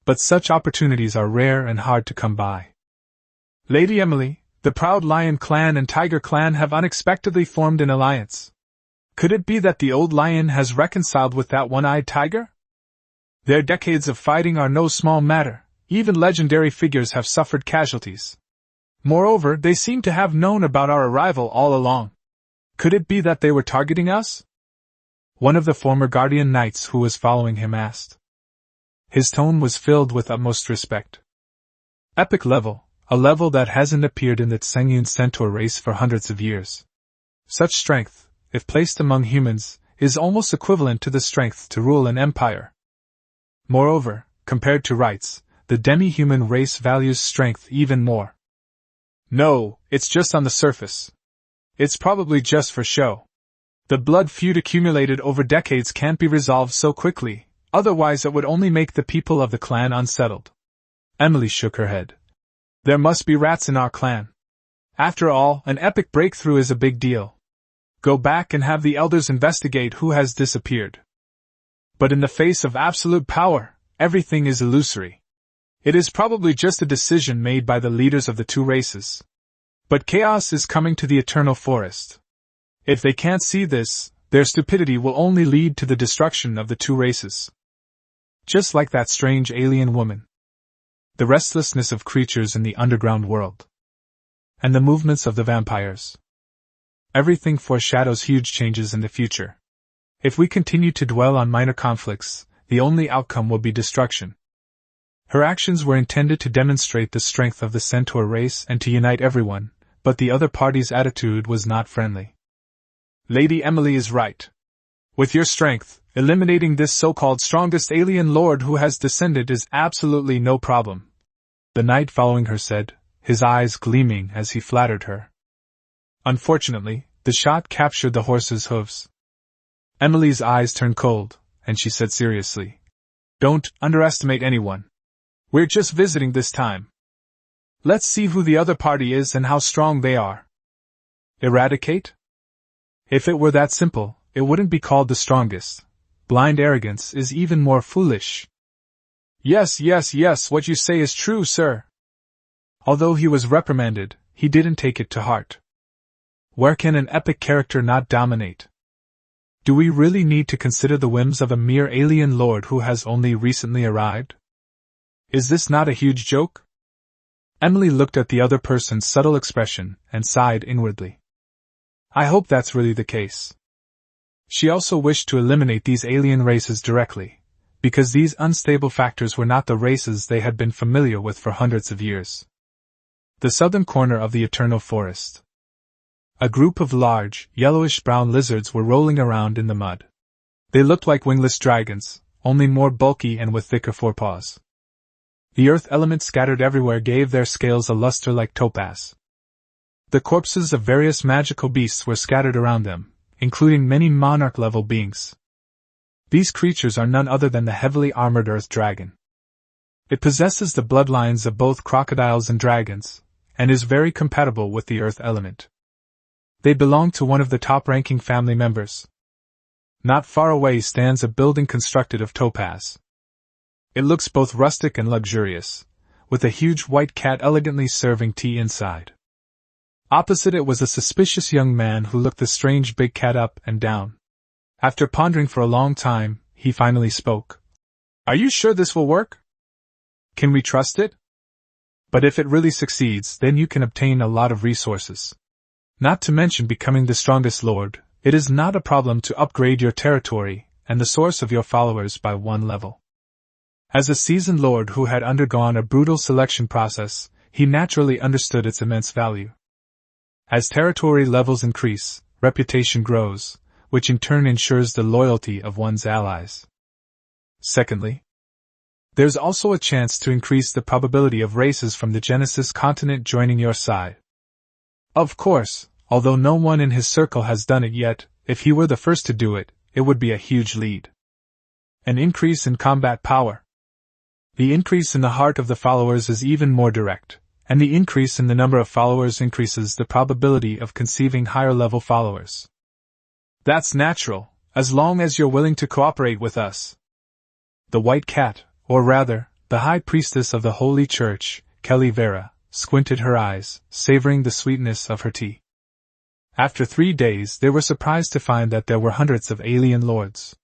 But such opportunities are rare and hard to come by. Lady Emily, the Proud Lion clan and Tiger clan have unexpectedly formed an alliance. Could it be that the old lion has reconciled with that one-eyed tiger? Their decades of fighting are no small matter, even legendary figures have suffered casualties. Moreover, they seem to have known about our arrival all along. Could it be that they were targeting us? One of the former guardian knights who was following him asked. His tone was filled with utmost respect. Epic level, a level that hasn't appeared in the Tsangyun Centaur race for hundreds of years. Such strength, if placed among humans, is almost equivalent to the strength to rule an empire. Moreover, compared to rights, the demi-human race values strength even more. No, it's just on the surface. It's probably just for show. The blood feud accumulated over decades can't be resolved so quickly. Otherwise it would only make the people of the clan unsettled. Emily shook her head. There must be rats in our clan. After all, an epic breakthrough is a big deal. Go back and have the elders investigate who has disappeared. But in the face of absolute power, everything is illusory. It is probably just a decision made by the leaders of the two races. But chaos is coming to the eternal forest. If they can't see this, their stupidity will only lead to the destruction of the two races. Just like that strange alien woman. The restlessness of creatures in the underground world. And the movements of the vampires. Everything foreshadows huge changes in the future. If we continue to dwell on minor conflicts, the only outcome will be destruction. Her actions were intended to demonstrate the strength of the centaur race and to unite everyone, but the other party's attitude was not friendly. Lady Emily is right. With your strength, eliminating this so-called strongest alien lord who has descended is absolutely no problem, the knight following her said, his eyes gleaming as he flattered her. Unfortunately, the shot captured the horse's hooves. Emily's eyes turned cold, and she said seriously, "Don't underestimate anyone. We're just visiting this time. Let's see who the other party is and how strong they are." Eradicate? If it were that simple, it wouldn't be called the strongest. Blind arrogance is even more foolish. Yes, what you say is true, sir. Although he was reprimanded, he didn't take it to heart. Where can an epic character not dominate? Do we really need to consider the whims of a mere alien lord who has only recently arrived? Is this not a huge joke? Emily looked at the other person's subtle expression and sighed inwardly. I hope that's really the case. She also wished to eliminate these alien races directly, because these unstable factors were not the races they had been familiar with for hundreds of years. The southern corner of the eternal forest. A group of large, yellowish-brown lizards were rolling around in the mud. They looked like wingless dragons, only more bulky and with thicker forepaws. The earth element scattered everywhere gave their scales a luster like topaz. The corpses of various magical beasts were scattered around them, including many monarch-level beings. These creatures are none other than the heavily armored earth dragon. It possesses the bloodlines of both crocodiles and dragons, and is very compatible with the earth element. They belong to one of the top-ranking family members. Not far away stands a building constructed of topaz. It looks both rustic and luxurious, with a huge white cat elegantly serving tea inside. Opposite it was a suspicious young man who looked the strange big cat up and down. After pondering for a long time, he finally spoke. "Are you sure this will work? Can we trust it? But if it really succeeds, then you can obtain a lot of resources. Not to mention becoming the strongest lord, it is not a problem to upgrade your territory and the source of your followers by one level." As a seasoned lord who had undergone a brutal selection process, he naturally understood its immense value. As territory levels increase, reputation grows, which in turn ensures the loyalty of one's allies. Secondly, there's also a chance to increase the probability of races from the Genesis continent joining your side. Of course, although no one in his circle has done it yet, if he were the first to do it, it would be a huge lead. An increase in combat power. The increase in the heart of the followers is even more direct, and the increase in the number of followers increases the probability of conceiving higher-level followers. That's natural, as long as you're willing to cooperate with us. The white cat, or rather, the high priestess of the Holy Church, Kelly Vera, squinted her eyes, savoring the sweetness of her tea. After 3 days they were surprised to find that there were hundreds of alien lords.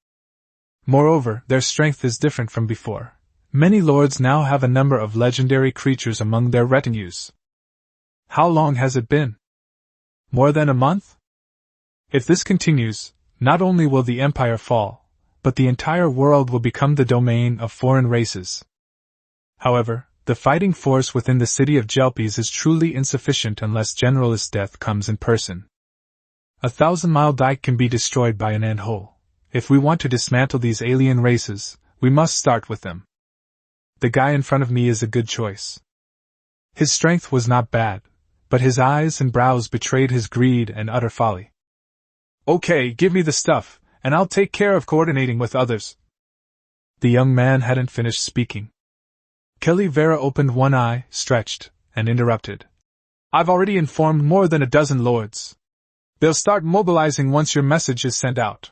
Moreover, their strength is different from before. Many lords now have a number of legendary creatures among their retinues. How long has it been? More than a month? If this continues, not only will the empire fall, but the entire world will become the domain of foreign races. However, the fighting force within the city of Jelpies is truly insufficient unless Generalist Death comes in person. 1,000-mile dike can be destroyed by an ant-hole. If we want to dismantle these alien races, we must start with them. The guy in front of me is a good choice. His strength was not bad, but his eyes and brows betrayed his greed and utter folly. Okay, give me the stuff, and I'll take care of coordinating with others. The young man hadn't finished speaking. Kelly Vera opened one eye, stretched, and interrupted. I've already informed more than a dozen lords. They'll start mobilizing once your message is sent out.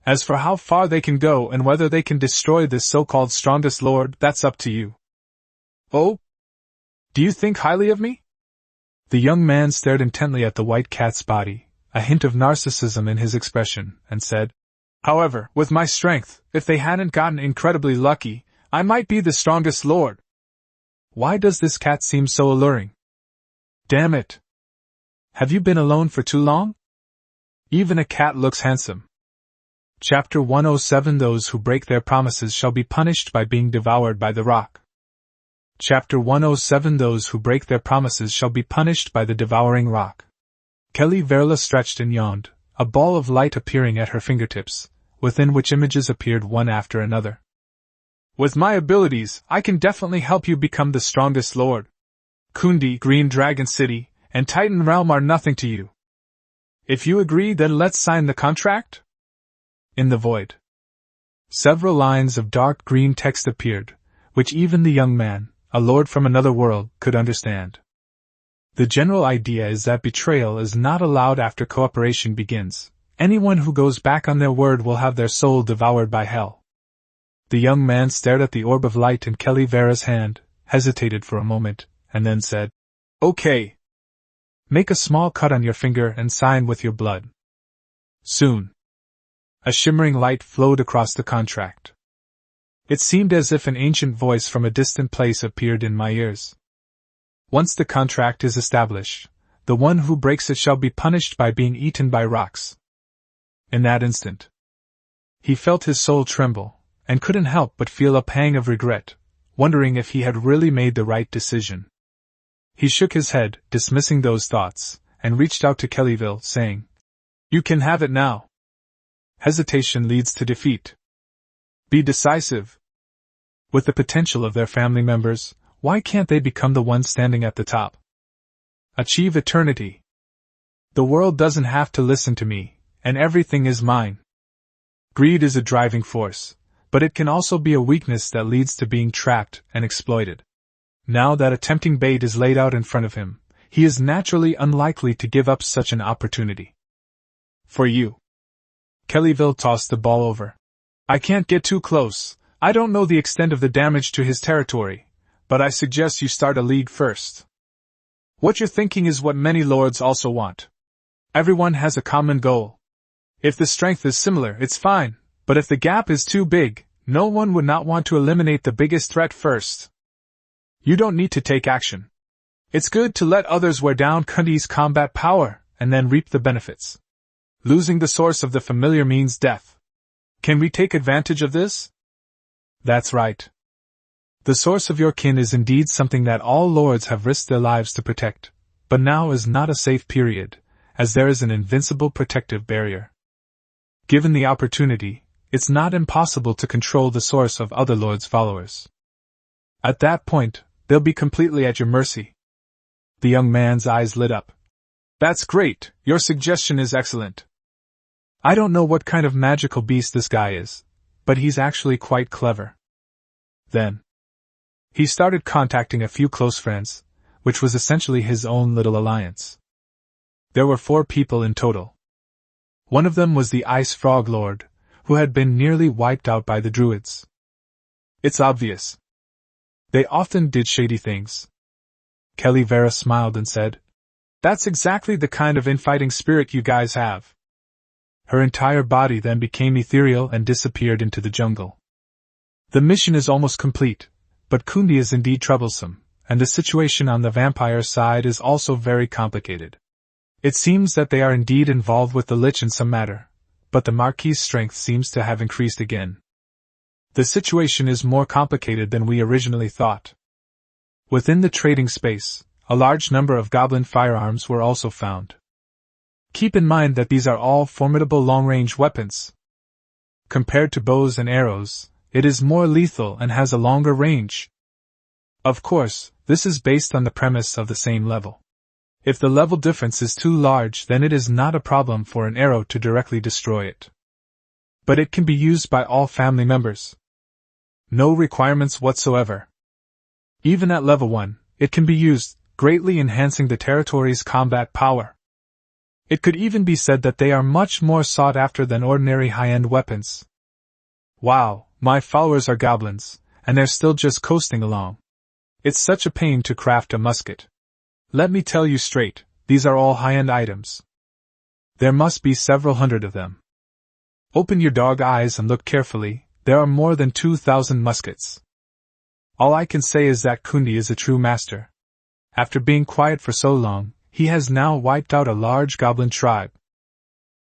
As for how far they can go and whether they can destroy this so-called strongest lord, that's up to you. Oh? Do you think highly of me? The young man stared intently at the white cat's body, a hint of narcissism in his expression, and said, However, with my strength, if they hadn't gotten incredibly lucky, I might be the strongest lord. Why does this cat seem so alluring? Damn it! Have you been alone for too long? Even a cat looks handsome. Chapter 107 Those who break their promises shall be punished by being devoured by the rock. Chapter 107 Those who break their promises shall be punished by the devouring rock. Kelly Verla stretched and yawned, a ball of light appearing at her fingertips, within which images appeared one after another. With my abilities, I can definitely help you become the strongest lord. Kundi, Green Dragon City, and Titan Realm are nothing to you. If you agree, then let's sign the contract? In the void, several lines of dark green text appeared, which even the young man, a lord from another world, could understand. The general idea is that betrayal is not allowed after cooperation begins. Anyone who goes back on their word will have their soul devoured by hell. The young man stared at the orb of light in Kelly Vera's hand, hesitated for a moment, and then said, Okay. Make a small cut on your finger and sign with your blood. Soon. A shimmering light flowed across the contract. It seemed as if an ancient voice from a distant place appeared in my ears. Once the contract is established, the one who breaks it shall be punished by being eaten by rocks. In that instant, he felt his soul tremble, and couldn't help but feel a pang of regret, wondering if he had really made the right decision. He shook his head, dismissing those thoughts, and reached out to Kellyville, saying, You can have it now. Hesitation leads to defeat. Be decisive. With the potential of their family members, why can't they become the ones standing at the top? Achieve eternity. The world doesn't have to listen to me, and everything is mine. Greed is a driving force, but it can also be a weakness that leads to being trapped and exploited. Now that a tempting bait is laid out in front of him, he is naturally unlikely to give up such an opportunity. For you. Kellyville tossed the ball over. I can't get too close. I don't know the extent of the damage to his territory, but I suggest you start a league first. What you're thinking is what many lords also want. Everyone has a common goal. If the strength is similar, it's fine, but if the gap is too big, no one would not want to eliminate the biggest threat first. You don't need to take action. It's good to let others wear down Kundi's combat power, and then reap the benefits. Losing the source of the familiar means death. Can we take advantage of this? That's right. The source of your kin is indeed something that all lords have risked their lives to protect, but now is not a safe period, as there is an invincible protective barrier. Given the opportunity, it's not impossible to control the source of other lords' followers. At that point, they'll be completely at your mercy. The young man's eyes lit up. That's great, your suggestion is excellent. I don't know what kind of magical beast this guy is, but he's actually quite clever. Then, he started contacting a few close friends, which was essentially his own little alliance. There were 4 people in total. One of them was the Ice Frog Lord, who had been nearly wiped out by the Druids. It's obvious. They often did shady things. Kelly Vera smiled and said, That's exactly the kind of infighting spirit you guys have. Her entire body then became ethereal and disappeared into the jungle. The mission is almost complete, but Kundi is indeed troublesome, and the situation on the vampire side is also very complicated. It seems that they are indeed involved with the Lich in some matter, but the Marquis's strength seems to have increased again. The situation is more complicated than we originally thought. Within the trading space, a large number of goblin firearms were also found. Keep in mind that these are all formidable long-range weapons. Compared to bows and arrows, it is more lethal and has a longer range. Of course, this is based on the premise of the same level. If the level difference is too large, then it is not a problem for an arrow to directly destroy it. But it can be used by all family members. No requirements whatsoever. Even at level 1, it can be used, greatly enhancing the territory's combat power. It could even be said that they are much more sought after than ordinary high-end weapons. Wow, my followers are goblins, and they're still just coasting along. It's such a pain to craft a musket. Let me tell you straight, these are all high-end items. There must be several hundred of them. Open your dog eyes and look carefully, there are more than 2,000 muskets. All I can say is that Kundi is a true master. After being quiet for so long, he has now wiped out a large goblin tribe.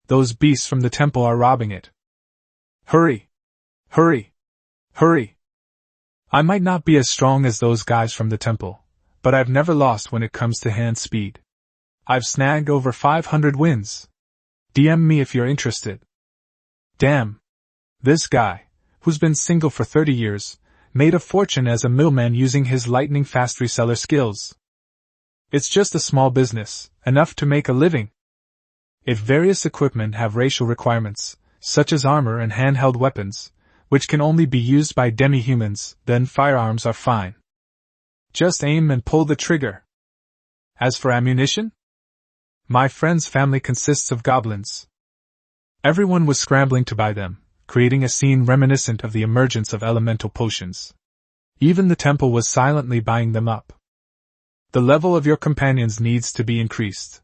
Those beasts from the temple are robbing it. Hurry! Hurry! Hurry! I might not be as strong as those guys from the temple, but I've never lost when it comes to hand speed. I've snagged over 500 wins. DM me if you're interested. Damn! This guy, who's been single for 30 years, made a fortune as a middleman using his lightning-fast reseller skills. It's just a small business, enough to make a living. If various equipment have racial requirements, such as armor and handheld weapons, which can only be used by demi-humans, then firearms are fine. Just aim and pull the trigger. As for ammunition? My friend's family consists of goblins. Everyone was scrambling to buy them, creating a scene reminiscent of the emergence of elemental potions. Even the temple was silently buying them up. The level of your companions needs to be increased.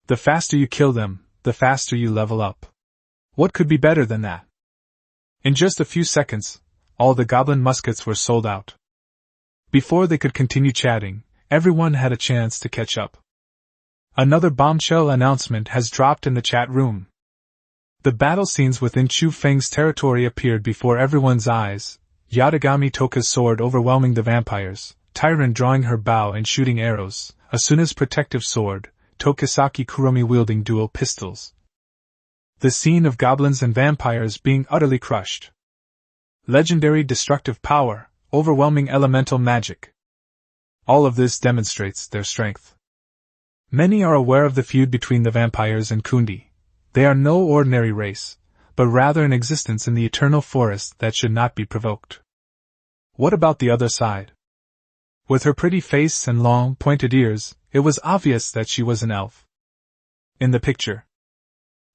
The faster you kill them, the faster you level up. What could be better than that? In just a few seconds, all the goblin muskets were sold out. Before they could continue chatting, everyone had a chance to catch up. Another bombshell announcement has dropped in the chat room. The battle scenes within Chu Feng's territory appeared before everyone's eyes, Yatagami Toka's sword overwhelming the vampires, Tyron drawing her bow and shooting arrows, Asuna's protective sword, Tokisaki Kuromi wielding dual pistols. The scene of goblins and vampires being utterly crushed. Legendary destructive power, overwhelming elemental magic. All of this demonstrates their strength. Many are aware of the feud between the vampires and Kundi. They are no ordinary race, but rather an existence in the eternal forest that should not be provoked. What about the other side? With her pretty face and long, pointed ears, it was obvious that she was an elf. In the picture,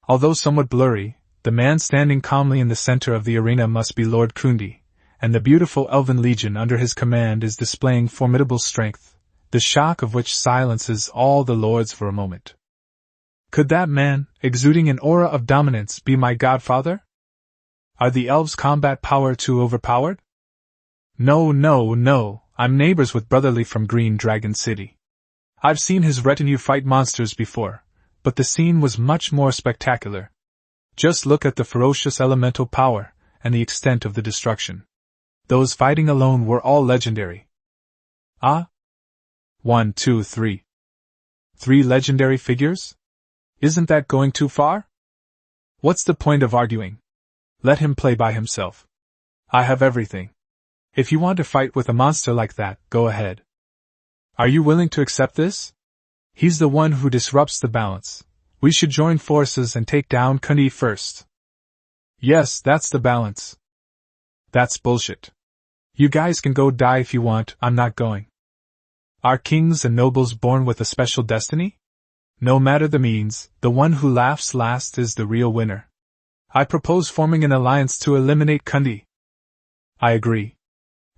although somewhat blurry, the man standing calmly in the center of the arena must be Lord Kundi, and the beautiful elven legion under his command is displaying formidable strength, the shock of which silences all the lords for a moment. Could that man, exuding an aura of dominance, be my godfather? Are the elves' combat power too overpowered? No, I'm neighbors with Brotherly from Green Dragon City. I've seen his retinue fight monsters before, but the scene was much more spectacular. Just look at the ferocious elemental power, and the extent of the destruction. Those fighting alone were all legendary. Ah? 1, 2, 3. 3 legendary figures? Isn't that going too far? What's the point of arguing? Let him play by himself. I have everything. If you want to fight with a monster like that, go ahead. Are you willing to accept this? He's the one who disrupts the balance. We should join forces and take down Kundi first. Yes, that's the balance. That's bullshit. You guys can go die if you want, I'm not going. Are kings and nobles born with a special destiny? No matter the means, the one who laughs last is the real winner. I propose forming an alliance to eliminate Kundi. I agree.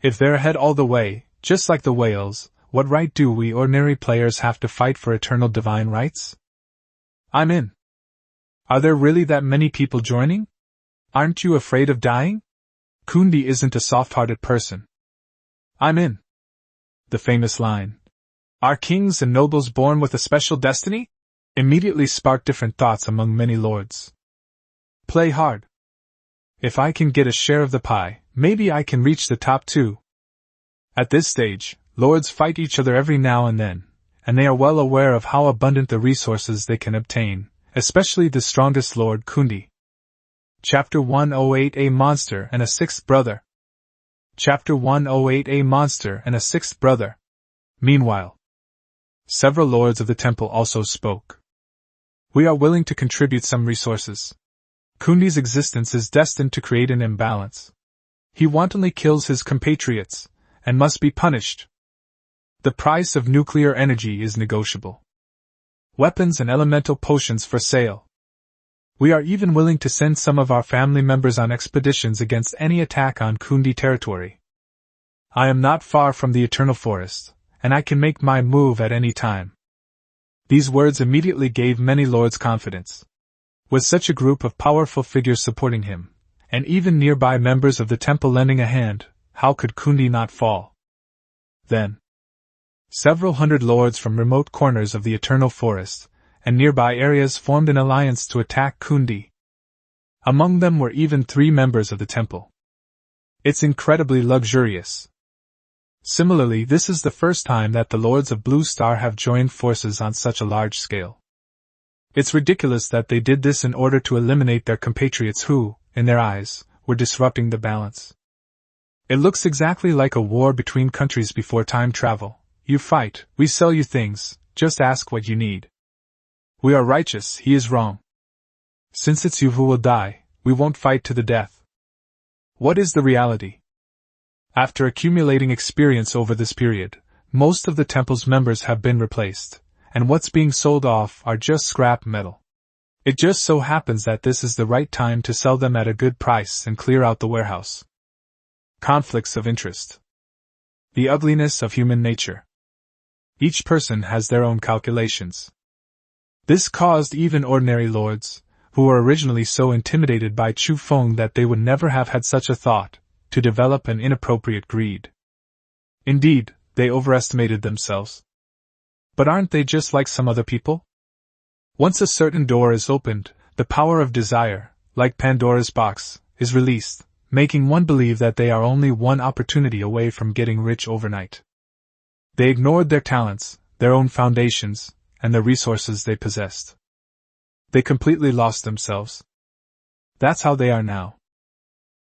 If they're ahead all the way, just like the whales, what right do we ordinary players have to fight for eternal divine rights? I'm in. Are there really that many people joining? Aren't you afraid of dying? Kundi isn't a soft-hearted person. I'm in. The famous line, "Are kings and nobles born with a special destiny?" immediately sparked different thoughts among many lords. Play hard. If I can get a share of the pie, maybe I can reach the top too. At this stage, lords fight each other every now and then, and they are well aware of how abundant the resources they can obtain, especially the strongest Lord Kundi. Chapter 108, A Monster and a Sixth Brother. Chapter 108, A Monster and a Sixth Brother. Meanwhile, several lords of the temple also spoke. We are willing to contribute some resources. Kundi's existence is destined to create an imbalance. He wantonly kills his compatriots, and must be punished. The price of nuclear energy is negotiable. Weapons and elemental potions for sale. We are even willing to send some of our family members on expeditions against any attack on Kundi territory. I am not far from the eternal forest, and I can make my move at any time. These words immediately gave many lords confidence. With such a group of powerful figures supporting him, and even nearby members of the temple lending a hand, how could Kundi not fall? Then, several hundred lords from remote corners of the eternal forest and nearby areas formed an alliance to attack Kundi. Among them were even 3 members of the temple. It's incredibly luxurious. Similarly, this is the first time that the Lords of Blue Star have joined forces on such a large scale. It's ridiculous that they did this in order to eliminate their compatriots who, in their eyes, were disrupting the balance. It looks exactly like a war between countries before time travel. You fight, we sell you things, just ask what you need. We are righteous, he is wrong. Since it's you who will die, we won't fight to the death. What is the reality? After accumulating experience over this period, most of the temple's members have been replaced, and what's being sold off are just scrap metal. It just so happens that this is the right time to sell them at a good price and clear out the warehouse. Conflicts of interest. The ugliness of human nature. Each person has their own calculations. This caused even ordinary lords, who were originally so intimidated by Chu Feng that they would never have had such a thought, to develop an inappropriate greed. Indeed, they overestimated themselves. But aren't they just like some other people? Once a certain door is opened, the power of desire, like Pandora's box, is released, making one believe that they are only one opportunity away from getting rich overnight. They ignored their talents, their own foundations, and the resources they possessed. They completely lost themselves. That's how they are now.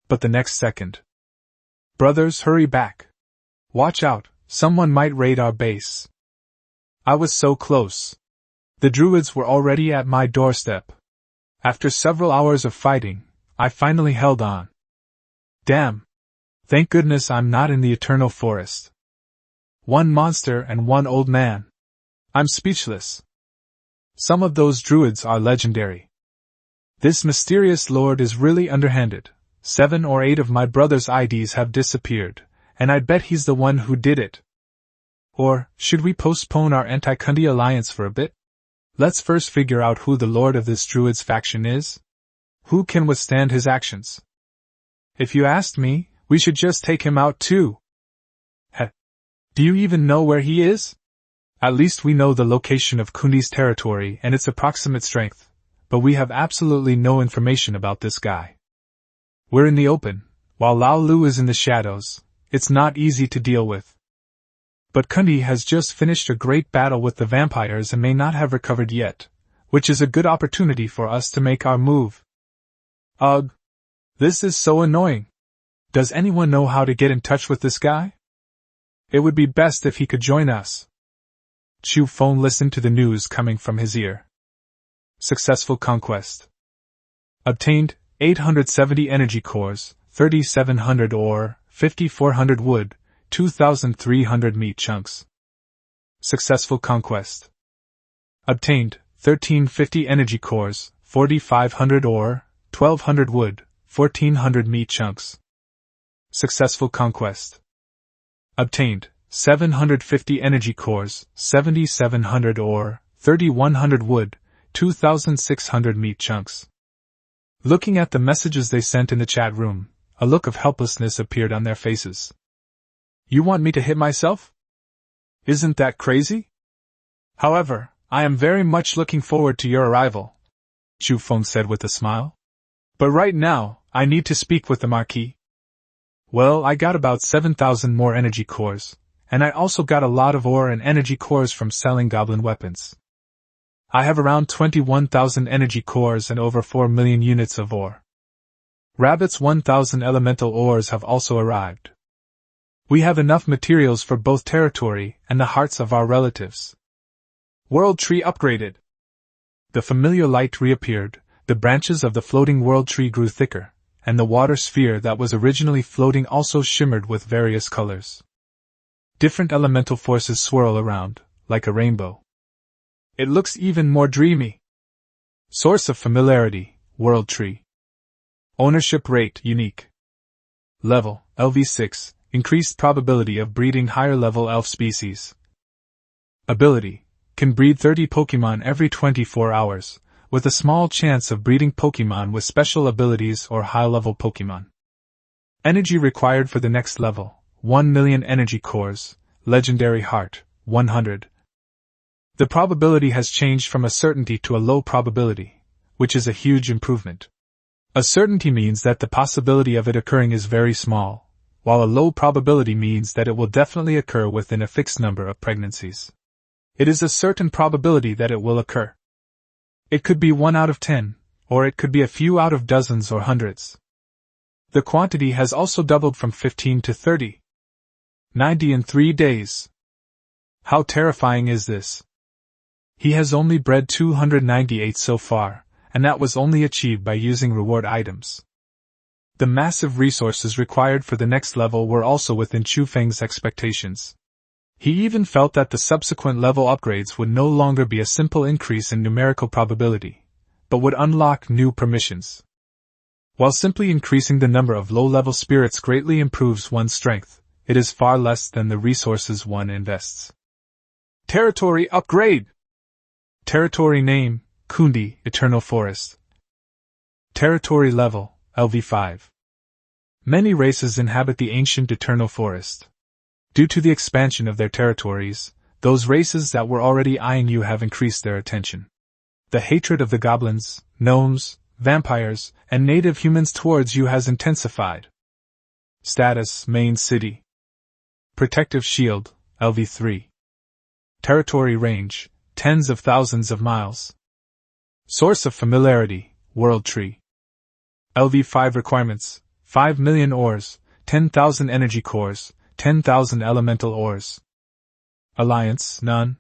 But the next second. Brothers, hurry back. Watch out, someone might raid our base. I was so close. The druids were already at my doorstep. After several hours of fighting, I finally held on. Damn. Thank goodness I'm not in the eternal forest. One monster and one old man. I'm speechless. Some of those druids are legendary. This mysterious lord is really underhanded. 7 or 8 of my brother's IDs have disappeared, and I bet he's the one who did it. Or, should we postpone our anti-Kundi alliance for a bit? Let's first figure out who the lord of this druid's faction is. Who can withstand his actions? If you asked me, we should just take him out too. Heh. Do you even know where he is? At least we know the location of Kundi's territory and its approximate strength, but we have absolutely no information about this guy. We're in the open, while Lao Lu is in the shadows. It's not easy to deal with. But Kundi has just finished a great battle with the vampires and may not have recovered yet, which is a good opportunity for us to make our move. Ugh. This is so annoying. Does anyone know how to get in touch with this guy? It would be best if he could join us. Chu Feng listened to the news coming from his ear. Successful conquest. Obtained 870 energy cores, 3,700 ore, 5,400 wood, 2,300 meat chunks. Successful conquest. Obtained 1,350 energy cores, 4,500 ore, 1,200 wood, 1,400 meat chunks. Successful conquest. Obtained 750 energy cores, 7,700 ore, 3,100 wood, 2,600 meat chunks. Looking at the messages they sent in the chat room, a look of helplessness appeared on their faces. You want me to hit myself? Isn't that crazy? However, I am very much looking forward to your arrival, Chu Feng said with a smile. But right now, I need to speak with the Marquis. Well, I got about 7,000 more energy cores, and I also got a lot of ore and energy cores from selling goblin weapons. I have around 21,000 energy cores and over 4 million units of ore. Rabbit's 1,000 elemental ores have also arrived. We have enough materials for both territory and the hearts of our relatives. World Tree upgraded. The familiar light reappeared, the branches of the floating world tree grew thicker, and the water sphere that was originally floating also shimmered with various colors. Different elemental forces swirl around, like a rainbow. It looks even more dreamy. Source of familiarity, world tree. Ownership rate, unique. Level, LV6, increased probability of breeding higher-level elf species. Ability: can breed 30 Pokemon every 24 hours, with a small chance of breeding Pokemon with special abilities or high-level Pokemon. Energy required for the next level: 1 million energy cores, legendary heart, 100. The probability has changed from a certainty to a low probability, which is a huge improvement. A certainty means that the possibility of it occurring is very small, while a low probability means that it will definitely occur within a fixed number of pregnancies. It is a certain probability that it will occur. It could be 1 out of 10, or it could be a few out of dozens or hundreds. The quantity has also doubled from 15 to 30. 90 in 3 days. How terrifying is this? He has only bred 298 so far, and that was only achieved by using reward items. The massive resources required for the next level were also within Chu Feng's expectations. He even felt that the subsequent level upgrades would no longer be a simple increase in numerical probability, but would unlock new permissions. While simply increasing the number of low-level spirits greatly improves one's strength, it is far less than the resources one invests. Territory upgrade! Territory name: Kundi, Eternal Forest. Territory level: LV5. Many races inhabit the ancient Eternal Forest. Due to the expansion of their territories, those races that were already eyeing you have increased their attention. The hatred of the goblins, gnomes, vampires, and native humans towards you has intensified. Status: Main City. Protective Shield, LV3. Territory range: tens of thousands of miles. Source of familiarity: World Tree. LV5 requirements: 5 million ores, 10,000 energy cores, 10,000 elemental ores. Alliance: none.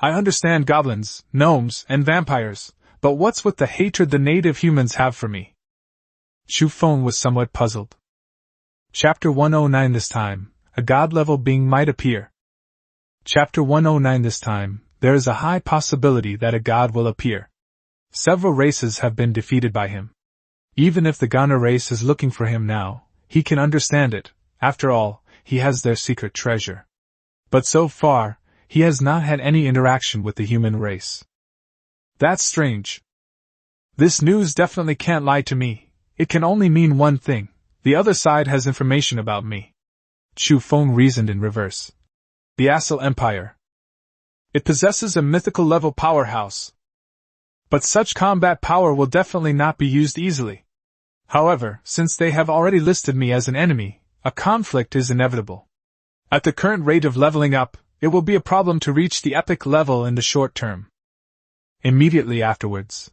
I understand goblins, gnomes, and vampires, but what's with the hatred the native humans have for me? Chu Feng was somewhat puzzled. Chapter 109 this time, a god-level being might appear. Chapter 109 this time, there is a high possibility that a god will appear. Several races have been defeated by him. Even if the Ghana race is looking for him now, he can understand it. After all, he has their secret treasure. But so far, he has not had any interaction with the human race. That's strange. This news definitely can't lie to me. It can only mean one thing: the other side has information about me. Chu Feng reasoned in reverse. The Assel Empire. It possesses a mythical level powerhouse. But such combat power will definitely not be used easily. However, since they have already listed me as an enemy, a conflict is inevitable. At the current rate of leveling up, it will be a problem to reach the epic level in the short term. Immediately afterwards,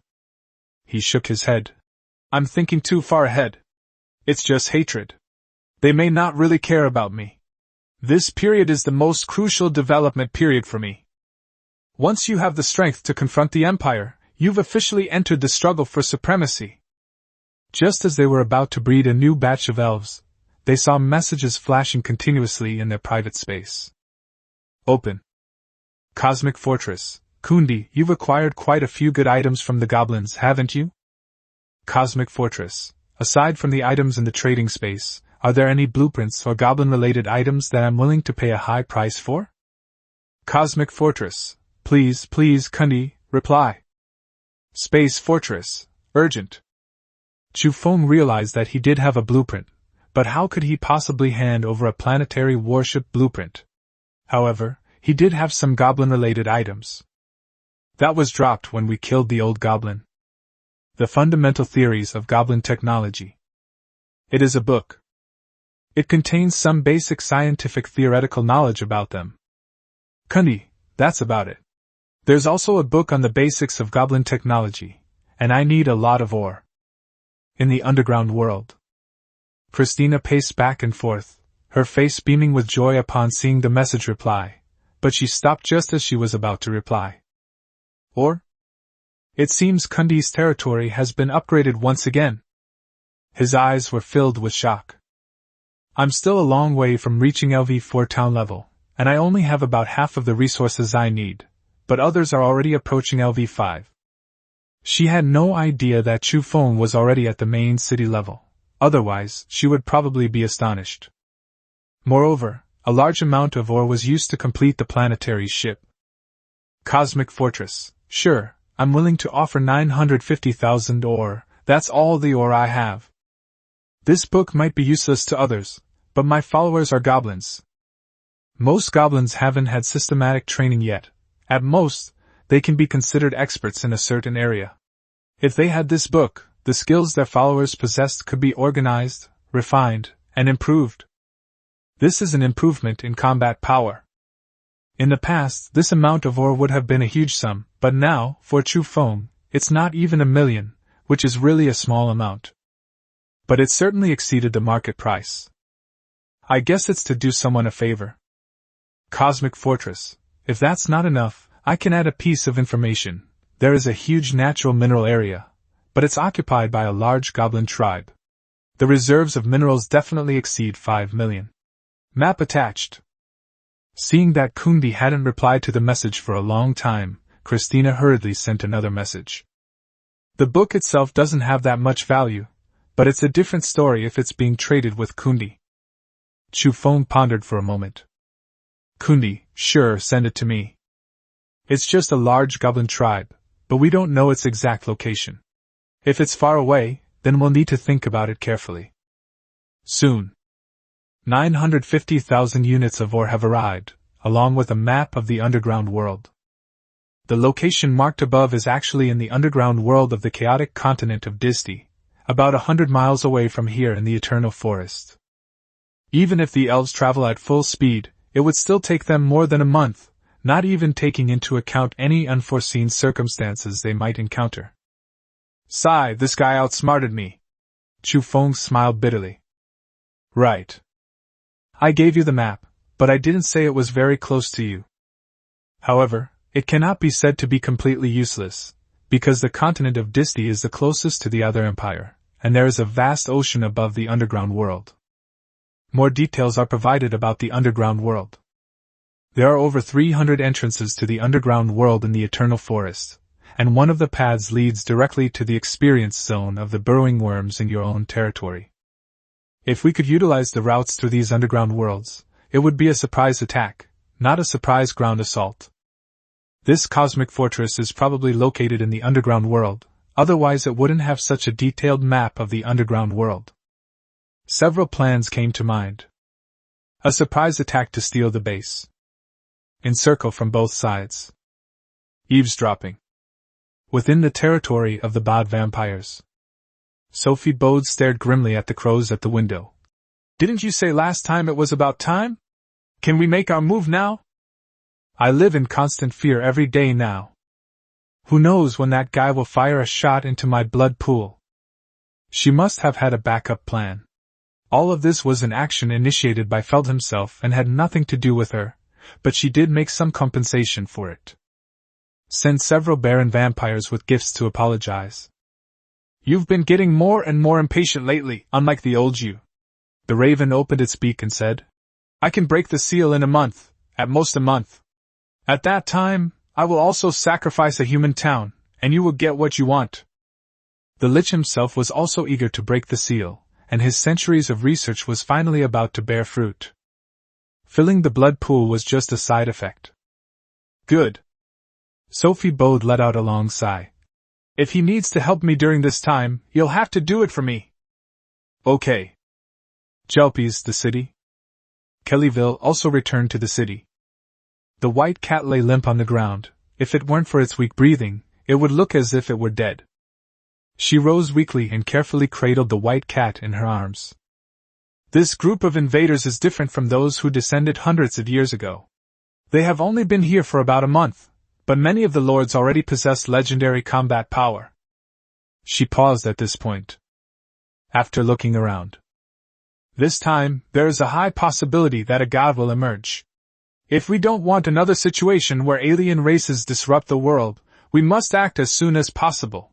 he shook his head. I'm thinking too far ahead. It's just hatred. They may not really care about me. This period is the most crucial development period for me. Once you have the strength to confront the Empire, you've officially entered the struggle for supremacy. Just as they were about to breed a new batch of elves, they saw messages flashing continuously in their private space. Open. Cosmic Fortress. Kundi, you've acquired quite a few good items from the goblins, haven't you? Cosmic Fortress. Aside from the items in the trading space, are there any blueprints or goblin-related items that I'm willing to pay a high price for? Cosmic Fortress. Please, Kundi, reply. Space Fortress. Urgent. Chu Feng realized that he did have a blueprint, but how could he possibly hand over a planetary warship blueprint? However, he did have some goblin-related items. That was dropped when we killed the old goblin. The Fundamental Theories of Goblin Technology. It is a book. It contains some basic scientific theoretical knowledge about them. Kundi, that's about it. There's also a book on the basics of goblin technology, and I need a lot of ore. In the underground world. Christina paced back and forth, her face beaming with joy upon seeing the message reply, but she stopped just as she was about to reply. Or? It seems Kundi's territory has been upgraded once again. His eyes were filled with shock. I'm still a long way from reaching LV4 town level, and I only have about half of the resources I need, but others are already approaching LV5. She had no idea that Chu Feng was already at the main city level, otherwise she would probably be astonished. Moreover, a large amount of ore was used to complete the planetary ship. Cosmic Fortress. Sure, I'm willing to offer 950,000 ore, that's all the ore I have. This book might be useless to others, but my followers are goblins. Most goblins haven't had systematic training yet. At most, they can be considered experts in a certain area. If they had this book, the skills their followers possessed could be organized, refined, and improved. This is an improvement in combat power. In the past, this amount of ore would have been a huge sum, but now, for Chu Feng, it's not even 1,000,000, which is really a small amount. But it certainly exceeded the market price. I guess it's to do someone a favor. Cosmic Fortress. If that's not enough, I can add a piece of information. There is a huge natural mineral area, but it's occupied by a large goblin tribe. The reserves of minerals definitely exceed 5,000,000. Map attached. Seeing that Kundi hadn't replied to the message for a long time, Christina hurriedly sent another message. The book itself doesn't have that much value, but it's a different story if it's being traded with Kundi. Chu Feng pondered for a moment. Kundi, sure, send it to me. It's just a large goblin tribe, but we don't know its exact location. If it's far away, then we'll need to think about it carefully. Soon. 950,000 units of ore have arrived, along with a map of the underground world. The location marked above is actually in the underground world of the chaotic continent of Disty, about 100 miles away from here in the Eternal Forest. Even if the elves travel at full speed, it would still take them more than a month, not even taking into account any unforeseen circumstances they might encounter. Sigh, this guy outsmarted me. Chu Feng smiled bitterly. Right. I gave you the map, but I didn't say it was very close to you. However, it cannot be said to be completely useless, because the continent of Disty is the closest to the other empire, and there is a vast ocean above the underground world. More details are provided about the underground world. There are over 300 entrances to the underground world in the Eternal Forest, and one of the paths leads directly to the experience zone of the burrowing worms in your own territory. If we could utilize the routes through these underground worlds, it would be a surprise attack, not a surprise ground assault. This cosmic fortress is probably located in the underground world, otherwise it wouldn't have such a detailed map of the underground world. Several plans came to mind. A surprise attack to steal the base. Encircle from both sides. Eavesdropping. Within the territory of the Bod vampires. Sophie Bode stared grimly at the crows at the window. Didn't you say last time it was about time? Can we make our move now? I live in constant fear every day now. Who knows when that guy will fire a shot into my blood pool? She must have had a backup plan. All of this was an action initiated by Feld himself and had nothing to do with her, but she did make some compensation for it. Send several barren vampires with gifts to apologize. You've been getting more and more impatient lately, unlike the old you. The raven opened its beak and said, I can break the seal in a month, at most a month. At that time, I will also sacrifice a human town, and you will get what you want. The Lich himself was also eager to break the seal, and his centuries of research was finally about to bear fruit. Filling the blood pool was just a side effect. Good. Sophie Bode let out a long sigh. If he needs to help me during this time, you'll have to do it for me. Okay. Jelpies, the city. Kellyville also returned to the city. The white cat lay limp on the ground. If it weren't for its weak breathing, it would look as if it were dead. She rose weakly and carefully cradled the white cat in her arms. This group of invaders is different from those who descended hundreds of years ago. They have only been here for about a month, but many of the lords already possess legendary combat power. She paused at this point. After looking around. This time, there is a high possibility that a god will emerge. If we don't want another situation where alien races disrupt the world, we must act as soon as possible.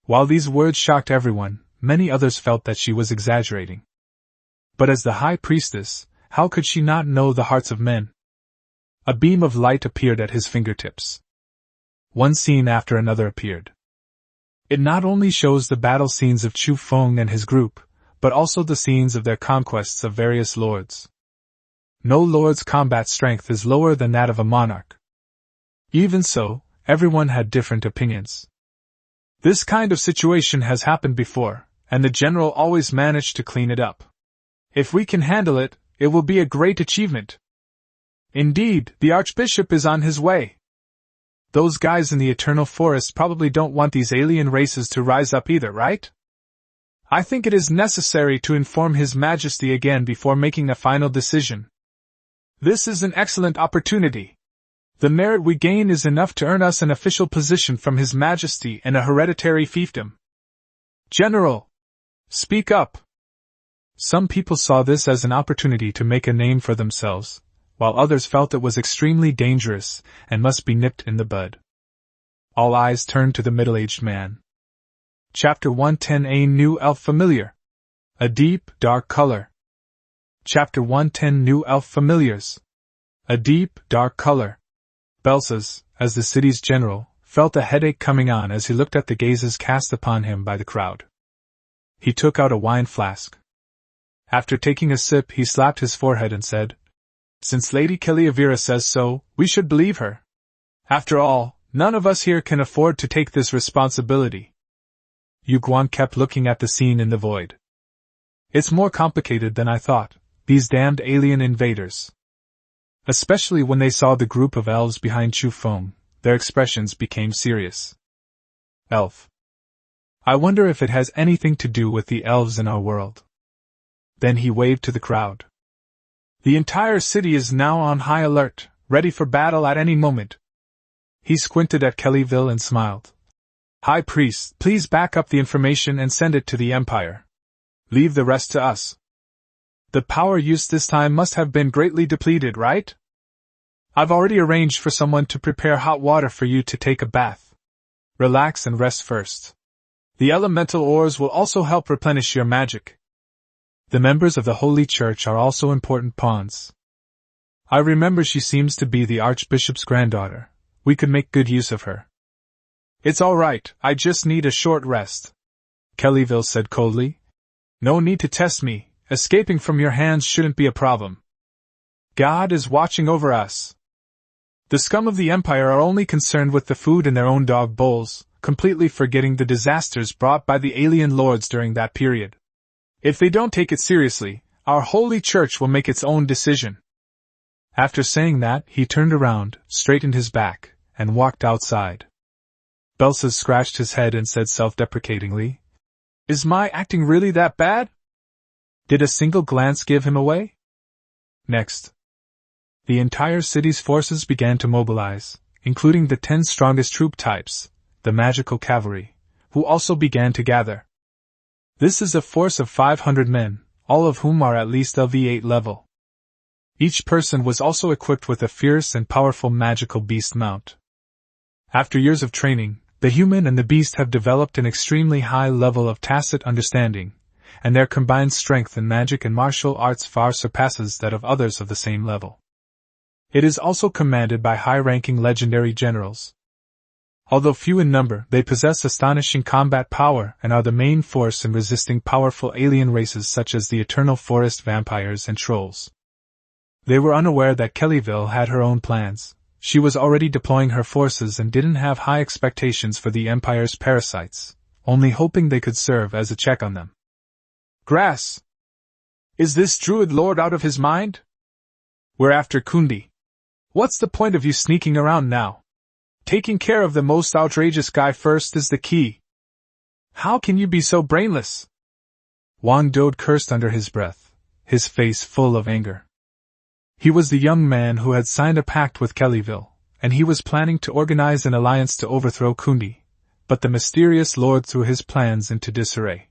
While these words shocked everyone, many others felt that she was exaggerating. But as the High Priestess, how could she not know the hearts of men? A beam of light appeared at his fingertips. One scene after another appeared. It not only shows the battle scenes of Chu Feng and his group, but also the scenes of their conquests of various lords. No lord's combat strength is lower than that of a monarch. Even so, everyone had different opinions. This kind of situation has happened before, and the general always managed to clean it up. If we can handle it, it will be a great achievement. Indeed, the Archbishop is on his way. Those guys in the Eternal Forest probably don't want these alien races to rise up either, right? I think it is necessary to inform His Majesty again before making a final decision. This is an excellent opportunity. The merit we gain is enough to earn us an official position from His Majesty and a hereditary fiefdom. General! Speak up! Some people saw this as an opportunity to make a name for themselves, while others felt it was extremely dangerous and must be nipped in the bud. All eyes turned to the middle-aged man. Chapter 110. A New Elf Familiar. A Deep, Dark Color. Chapter 110. New Elf Familiars. A Deep, Dark Color. Belsas, as the city's general, felt a headache coming on as he looked at the gazes cast upon him by the crowd. He took out a wine flask. After taking a sip, he slapped his forehead and said, "Since Lady Keliavira says so, we should believe her. After all, none of us here can afford to take this responsibility." Yu Guan kept looking at the scene in the void. "It's more complicated than I thought, these damned alien invaders." Especially when they saw the group of elves behind Chu Feng, their expressions became serious. Elf. I wonder if it has anything to do with the elves in our world. Then he waved to the crowd. The entire city is now on high alert, ready for battle at any moment. He squinted at Kellyville and smiled. High Priest, please back up the information and send it to the Empire. Leave the rest to us. The power used this time must have been greatly depleted, right? I've already arranged for someone to prepare hot water for you to take a bath. Relax and rest first. The elemental ores will also help replenish your magic. The members of the Holy Church are also important pawns. I remember she seems to be the Archbishop's granddaughter. We could make good use of her. It's all right, I just need a short rest. Kellyville said coldly. No need to test me, escaping from your hands shouldn't be a problem. God is watching over us. The scum of the Empire are only concerned with the food in their own dog bowls, completely forgetting the disasters brought by the alien lords during that period. If they don't take it seriously, our Holy Church will make its own decision. After saying that, he turned around, straightened his back, and walked outside. Belsas scratched his head and said self-deprecatingly, Is my acting really that bad? Did a single glance give him away? Next. The entire city's forces began to mobilize, including the 10 strongest troop types, the magical cavalry, who also began to gather. This is a force of 500 men, all of whom are at least LV8 level. Each person was also equipped with a fierce and powerful magical beast mount. After years of training, the human and the beast have developed an extremely high level of tacit understanding, and their combined strength in magic and martial arts far surpasses that of others of the same level. It is also commanded by high-ranking legendary generals. Although few in number, they possess astonishing combat power and are the main force in resisting powerful alien races such as the Eternal Forest vampires and trolls. They were unaware that Kellyville had her own plans. She was already deploying her forces and didn't have high expectations for the Empire's parasites, only hoping they could serve as a check on them. Grass! Is this Druid Lord out of his mind? We're after Kundi. What's the point of you sneaking around now? Taking care of the most outrageous guy first is the key. How can you be so brainless? Wang Dode cursed under his breath, his face full of anger. He was the young man who had signed a pact with Kellyville, and he was planning to organize an alliance to overthrow Kundi, but the mysterious lord threw his plans into disarray.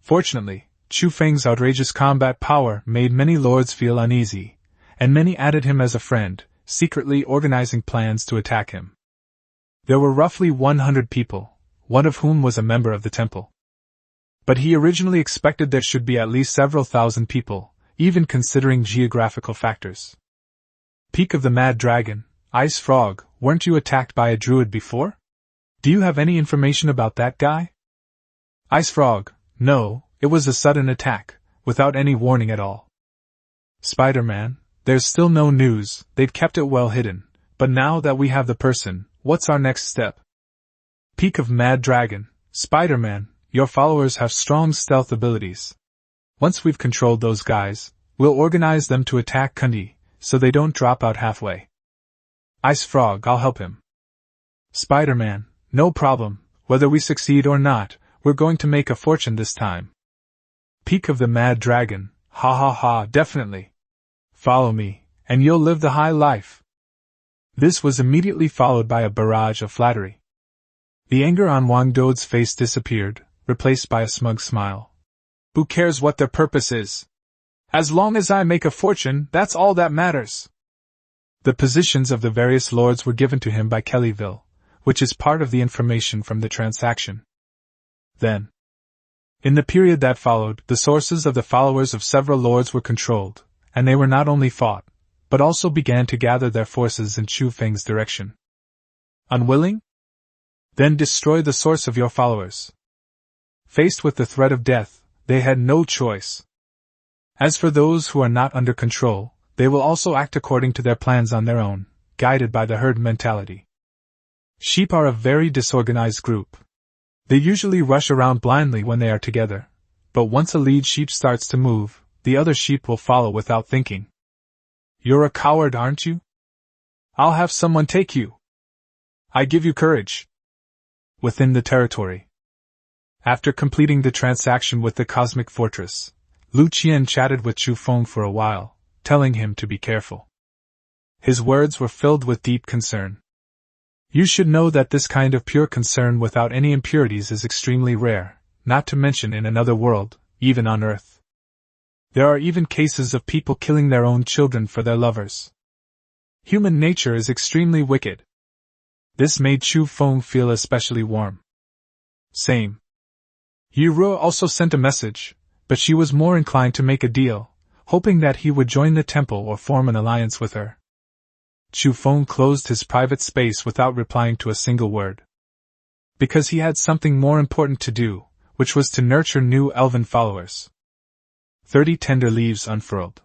Fortunately, Chu Feng's outrageous combat power made many lords feel uneasy, and many added him as a friend, secretly organizing plans to attack him. There were roughly 100 people, one of whom was a member of the temple. But he originally expected there should be at least several thousand people, even considering geographical factors. Peak of the Mad Dragon, Ice Frog, weren't you attacked by a druid before? Do you have any information about that guy? Ice Frog, no, it was a sudden attack, without any warning at all. Spider-Man, There's still no news, they've kept it well hidden, but now that we have the person, what's our next step? Peak of Mad Dragon, Spider-Man, your followers have strong stealth abilities. Once we've controlled those guys, we'll organize them to attack Kundi, so they don't drop out halfway. Ice Frog, I'll help him. Spider-Man, no problem, whether we succeed or not, we're going to make a fortune this time. Peak of the Mad Dragon, ha ha ha, definitely. Follow me, and you'll live the high life. This was immediately followed by a barrage of flattery. The anger on Wang Dode's face disappeared, replaced by a smug smile. Who cares what their purpose is? As long as I make a fortune, that's all that matters. The positions of the various lords were given to him by Kellyville, which is part of the information from the transaction. Then, in the period that followed, the sources of the followers of several lords were controlled, and they were not only fought, but also began to gather their forces in Chu Feng's direction. Unwilling? Then destroy the source of your followers. Faced with the threat of death, they had no choice. As for those who are not under control, they will also act according to their plans on their own, guided by the herd mentality. Sheep are a very disorganized group. They usually rush around blindly when they are together, but once a lead sheep starts to move, the other sheep will follow without thinking. You're a coward, aren't you? I'll have someone take you. I give you courage. Within the territory. After completing the transaction with the Cosmic Fortress, Lu Qian chatted with Chu Feng for a while, telling him to be careful. His words were filled with deep concern. You should know that this kind of pure concern without any impurities is extremely rare, not to mention in another world, even on Earth. There are even cases of people killing their own children for their lovers. Human nature is extremely wicked. This made Chu Feng feel especially warm. Same. Yu Ru also sent a message, but she was more inclined to make a deal, hoping that he would join the temple or form an alliance with her. Chu Feng closed his private space without replying to a single word. Because he had something more important to do, which was to nurture new elven followers. 30 tender leaves unfurled.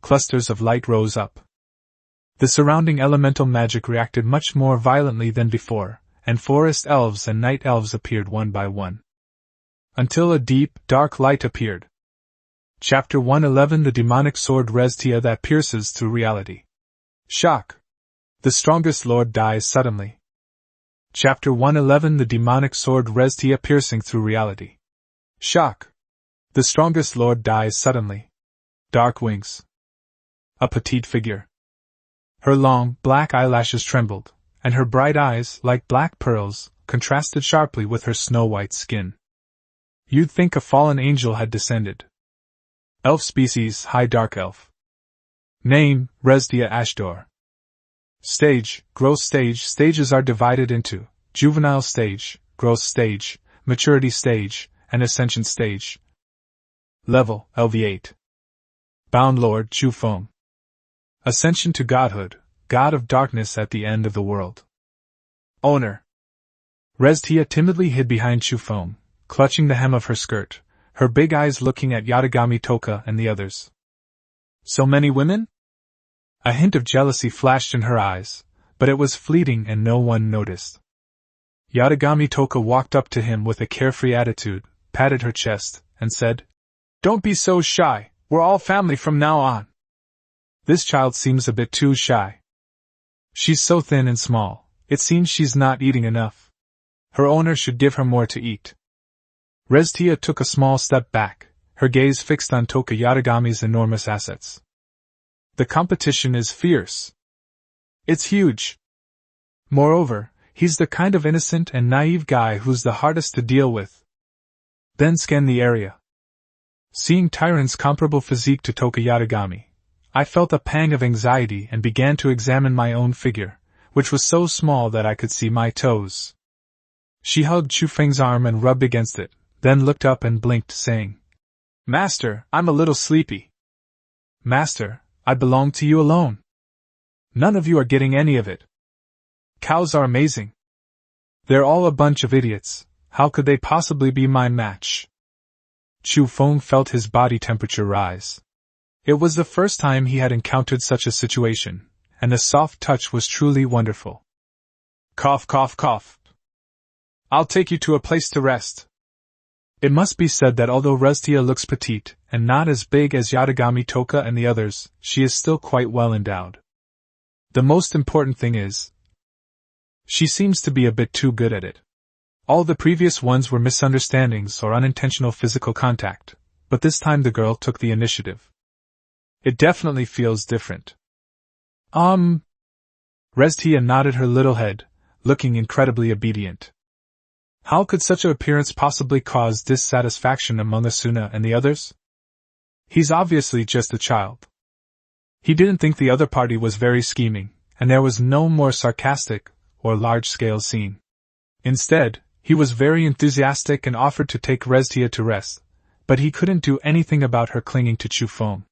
Clusters of light rose up. The surrounding elemental magic reacted much more violently than before, and forest elves and night elves appeared one by one. Until a deep, dark light appeared. Chapter 111 The Demonic Sword Restia that Pierces Through Reality. Shock! The strongest lord dies suddenly. Chapter 111 The Demonic Sword Restia Piercing Through Reality. Shock! The strongest lord dies suddenly. Dark wings. A petite figure. Her long, black eyelashes trembled, and her bright eyes, like black pearls, contrasted sharply with her snow-white skin. You'd think a fallen angel had descended. Elf species, High Dark Elf. Name, Resdia Ashdor. Stage, Growth Stage. Stages are divided into Juvenile Stage, Growth Stage, Maturity Stage, and Ascension Stage. Level, LV8. Bound Lord Chu Feng. Ascension to Godhood, God of Darkness at the end of the world. Owner. Restia timidly hid behind Chu Feng, clutching the hem of her skirt, her big eyes looking at Yatagami Toka and the others. So many women? A hint of jealousy flashed in her eyes, but it was fleeting and no one noticed. Yatagami Toka walked up to him with a carefree attitude, patted her chest, and said, "Don't be so shy, we're all family from now on." This child seems a bit too shy. She's so thin and small, it seems she's not eating enough. Her owner should give her more to eat. Restia took a small step back, her gaze fixed on Toka Yatagami's enormous assets. The competition is fierce. It's huge. Moreover, he's the kind of innocent and naive guy who's the hardest to deal with. Then scan the area. Seeing Tyron's comparable physique to Toka Yatagami, I felt a pang of anxiety and began to examine my own figure, which was so small that I could see my toes. She hugged Chu Feng's arm and rubbed against it, then looked up and blinked, saying, "Master, I'm a little sleepy." "Master, I belong to you alone. None of you are getting any of it. Cows are amazing. They're all a bunch of idiots, how could they possibly be my match?" Chu Feng felt his body temperature rise. It was the first time he had encountered such a situation, and the soft touch was truly wonderful. Cough, cough, cough. I'll take you to a place to rest. It must be said that although Restia looks petite, and not as big as Yatagami Toka and the others, she is still quite well endowed. The most important thing is, she seems to be a bit too good at it. All the previous ones were misunderstandings or unintentional physical contact, but this time the girl took the initiative. It definitely feels different. Restia nodded her little head, looking incredibly obedient. How could such an appearance possibly cause dissatisfaction among Asuna and the others? He's obviously just a child. He didn't think the other party was very scheming, and there was no more sarcastic or large-scale scene. Instead, he was very enthusiastic and offered to take Restia to rest, but he couldn't do anything about her clinging to Chufeng.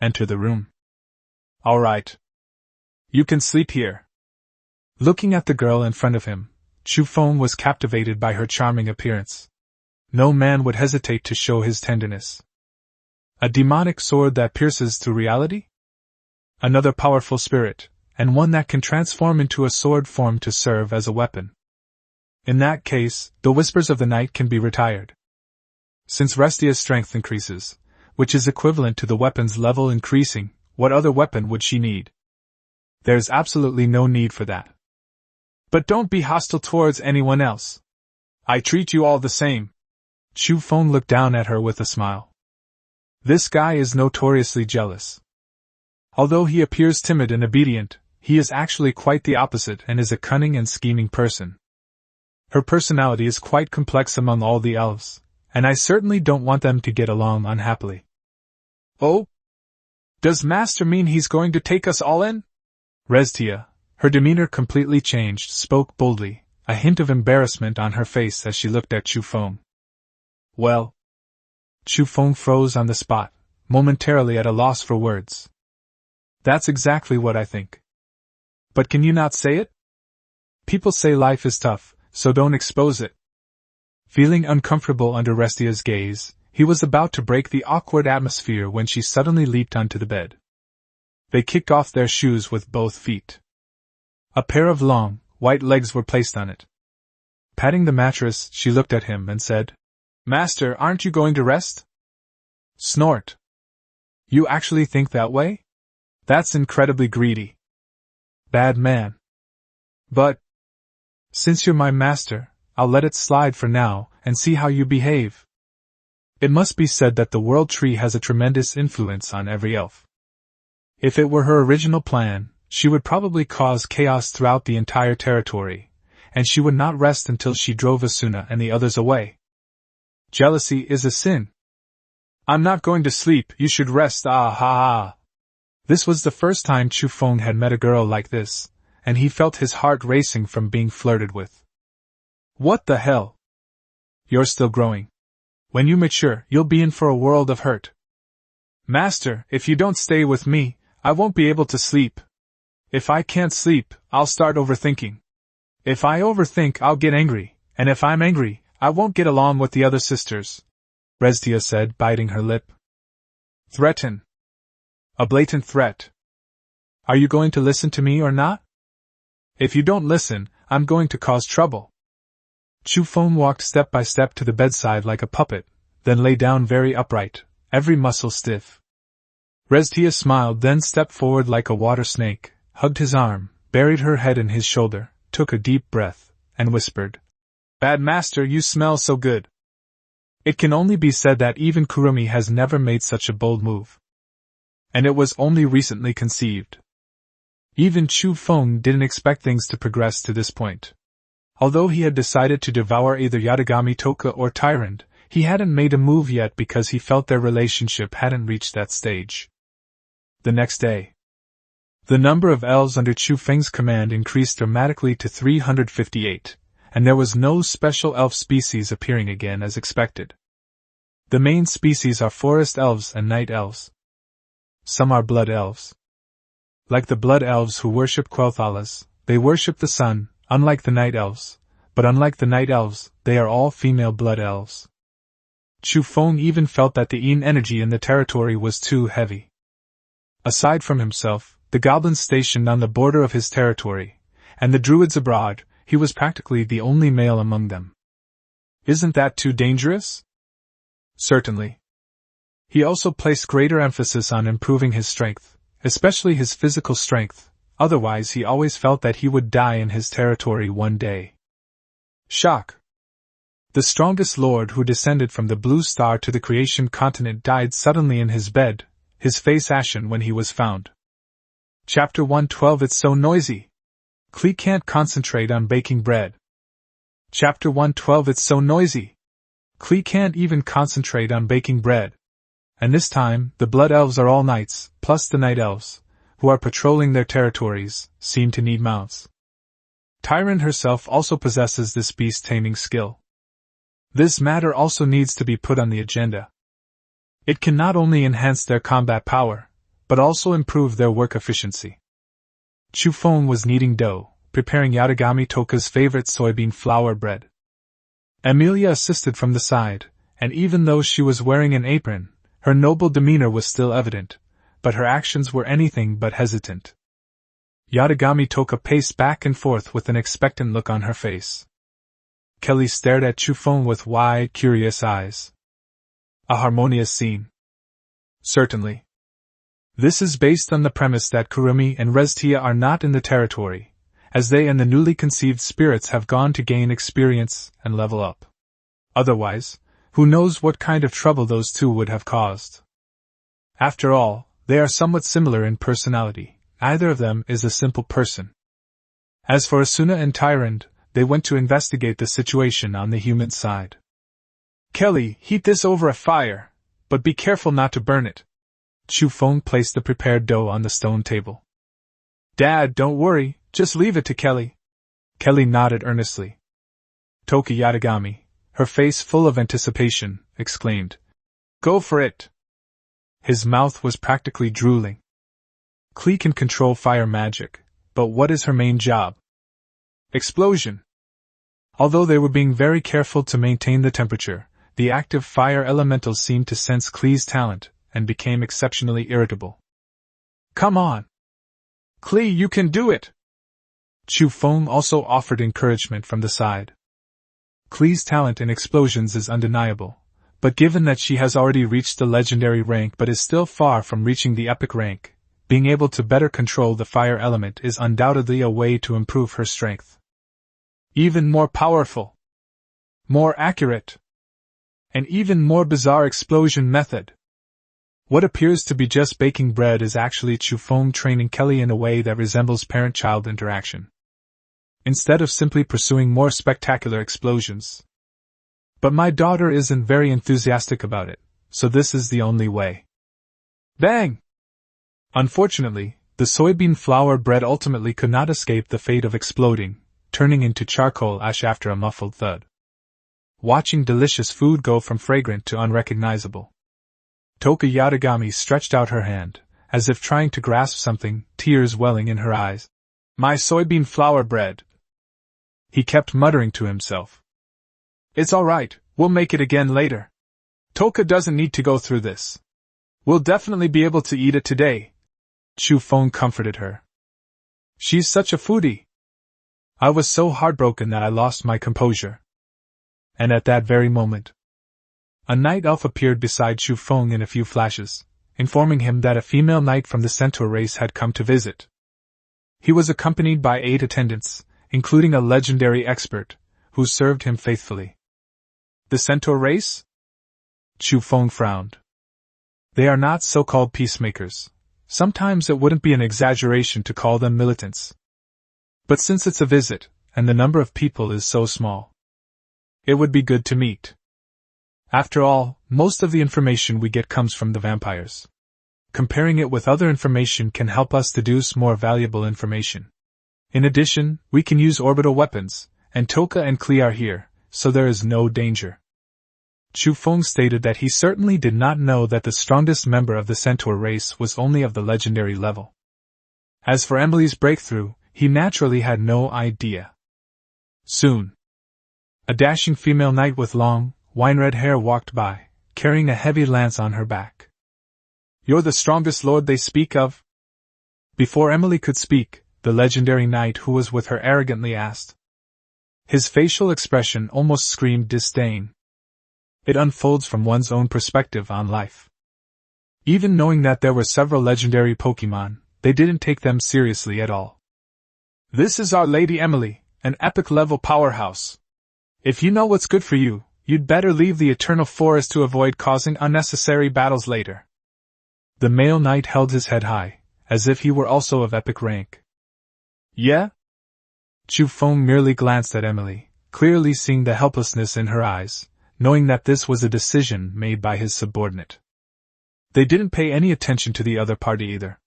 Enter the room. All right. You can sleep here. Looking at the girl in front of him, Chufeng was captivated by her charming appearance. No man would hesitate to show his tenderness. A demonic sword that pierces through reality? Another powerful spirit, and one that can transform into a sword form to serve as a weapon. In that case, the whispers of the night can be retired. Since Restia's strength increases, which is equivalent to the weapon's level increasing, what other weapon would she need? There's absolutely no need for that. But don't be hostile towards anyone else. I treat you all the same. Chufeng looked down at her with a smile. This guy is notoriously jealous. Although he appears timid and obedient, he is actually quite the opposite and is a cunning and scheming person. Her personality is quite complex among all the elves, and I certainly don't want them to get along unhappily. Oh? Does Master mean he's going to take us all in? Restia, her demeanor completely changed, spoke boldly, a hint of embarrassment on her face as she looked at Chufeng. Well? Chufeng froze on the spot, momentarily at a loss for words. That's exactly what I think. But can you not say it? People say life is tough, so don't expose it. Feeling uncomfortable under Restia's gaze, he was about to break the awkward atmosphere when she suddenly leaped onto the bed. They kicked off their shoes with both feet. A pair of long, white legs were placed on it. Patting the mattress, she looked at him and said, Master, aren't you going to rest? Snort. You actually think that way? That's incredibly greedy. Bad man. But, since you're my master, I'll let it slide for now, and see how you behave. It must be said that the World Tree has a tremendous influence on every elf. If it were her original plan, she would probably cause chaos throughout the entire territory, and she would not rest until she drove Asuna and the others away. Jealousy is a sin. I'm not going to sleep, you should rest, ah ha ha. This was the first time Chufeng had met a girl like this, and he felt his heart racing from being flirted with. What the hell? You're still growing. When you mature, you'll be in for a world of hurt. Master, if you don't stay with me, I won't be able to sleep. If I can't sleep, I'll start overthinking. If I overthink, I'll get angry, and if I'm angry, I won't get along with the other sisters, Restia said, biting her lip. Threaten. A blatant threat. Are you going to listen to me or not? If you don't listen, I'm going to cause trouble. Chufeng walked step by step to the bedside like a puppet, then lay down very upright, every muscle stiff. Restia smiled, then stepped forward like a water snake, hugged his arm, buried her head in his shoulder, took a deep breath, and whispered, Bad master, you smell so good. It can only be said that even Kurumi has never made such a bold move. And it was only recently conceived. Even Chufeng didn't expect things to progress to this point. Although he had decided to devour either Yatagami Toka or Tyrant, he hadn't made a move yet because he felt their relationship hadn't reached that stage. The next day, the number of elves under Chufeng's command increased dramatically to 358, and there was no special elf species appearing again as expected. The main species are forest elves and night elves. Some are blood elves. Like the blood elves who worship Quel'Thalas, they worship the sun, unlike the night elves, but unlike the night elves, they are all female blood elves. Chu Feng even felt that the Yin energy in the territory was too heavy. Aside from himself, the goblins stationed on the border of his territory, and the druids abroad, he was practically the only male among them. Isn't that too dangerous? Certainly. He also placed greater emphasis on improving his strength, especially his physical strength, otherwise he always felt that he would die in his territory one day. Shock! The strongest lord who descended from the blue star to the creation continent died suddenly in his bed, his face ashen when he was found. Chapter 112 It's so noisy. Klee can't concentrate on baking bread. Chapter 112 It's so noisy. Klee can't even concentrate on baking bread. And this time, the blood elves are all knights, plus the night elves, who are patrolling their territories, seem to need mounts. Tyrant herself also possesses this beast-taming skill. This matter also needs to be put on the agenda. It can not only enhance their combat power, but also improve their work efficiency. Chu Feng was kneading dough, preparing Yatagami Toka's favorite soybean flour bread. Amelia assisted from the side, and even though she was wearing an apron, her noble demeanor was still evident, but her actions were anything but hesitant. Yatagami Toka paced back and forth with an expectant look on her face. Kelly stared at Chu Feng with wide, curious eyes. A harmonious scene. Certainly. This is based on the premise that Kurumi and Reztia are not in the territory, as they and the newly conceived spirits have gone to gain experience and level up. Otherwise, who knows what kind of trouble those two would have caused. After all, they are somewhat similar in personality, neither of them is a simple person. As for Asuna and Tyrant, they went to investigate the situation on the human side. Kelly, heat this over a fire, but be careful not to burn it. Chu Feng placed the prepared dough on the stone table. Dad, don't worry, just leave it to Kelly. Kelly nodded earnestly. Toka Yatagami, her face full of anticipation, exclaimed, Go for it! His mouth was practically drooling. Klee can control fire magic, but what is her main job? Explosion! Although they were being very careful to maintain the temperature, the active fire elementals seemed to sense Klee's talent, and became exceptionally irritable. Come on! Klee, you can do it! Chu Feng also offered encouragement from the side. Klee's talent in explosions is undeniable, but given that she has already reached the legendary rank but is still far from reaching the epic rank, being able to better control the fire element is undoubtedly a way to improve her strength. Even more powerful, more accurate, an even more bizarre explosion method. What appears to be just baking bread is actually Chu Feng training Kelly in a way that resembles parent-child interaction, instead of simply pursuing more spectacular explosions. But my daughter isn't very enthusiastic about it, so this is the only way. Bang! Unfortunately, the soybean flour bread ultimately could not escape the fate of exploding, turning into charcoal ash after a muffled thud. Watching delicious food go from fragrant to unrecognizable, Toka Yatagami stretched out her hand, as if trying to grasp something, tears welling in her eyes. My soybean flour bread! He kept muttering to himself. It's all right, we'll make it again later. Toka doesn't need to go through this. We'll definitely be able to eat it today. Chu Feng comforted her. She's such a foodie. I was so heartbroken that I lost my composure. And at that very moment, a night elf appeared beside Chu Feng in a few flashes, informing him that a female knight from the centaur race had come to visit. He was accompanied by 8 attendants, including a legendary expert, who served him faithfully. The centaur race? Chu Feng frowned. They are not so-called peacemakers. Sometimes it wouldn't be an exaggeration to call them militants. But since it's a visit, and the number of people is so small, it would be good to meet. After all, most of the information we get comes from the vampires. Comparing it with other information can help us deduce more valuable information. In addition, we can use orbital weapons, and Toka and Klee are here, so there is no danger. Chu Feng stated that he certainly did not know that the strongest member of the centaur race was only of the legendary level. As for Emily's breakthrough, he naturally had no idea. Soon, a dashing female knight with long, wine-red hair walked by, carrying a heavy lance on her back. "You're the strongest lord they speak of?" Before Emily could speak, the legendary knight who was with her arrogantly asked. His facial expression almost screamed disdain. It unfolds from one's own perspective on life. Even knowing that there were several legendary Pokémon, they didn't take them seriously at all. "This is our Lady Emily, an epic-level powerhouse. If you know what's good for you, you'd better leave the Eternal Forest to avoid causing unnecessary battles later." The male knight held his head high, as if he were also of epic rank. "Yeah?" Chu Feng merely glanced at Emily, clearly seeing the helplessness in her eyes, knowing that this was a decision made by his subordinate. They didn't pay any attention to the other party either.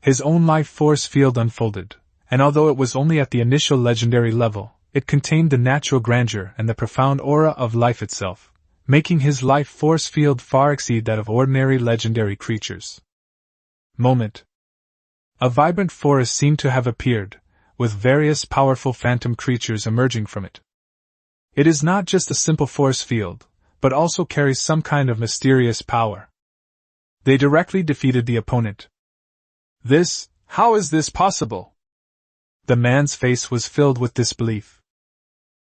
His own life force field unfolded, and although it was only at the initial legendary level, it contained the natural grandeur and the profound aura of life itself, making his life force field far exceed that of ordinary legendary creatures. Moment. A vibrant forest seemed to have appeared, with various powerful phantom creatures emerging from it. It is not just a simple force field, but also carries some kind of mysterious power. They directly defeated the opponent. How is this possible?" The man's face was filled with disbelief.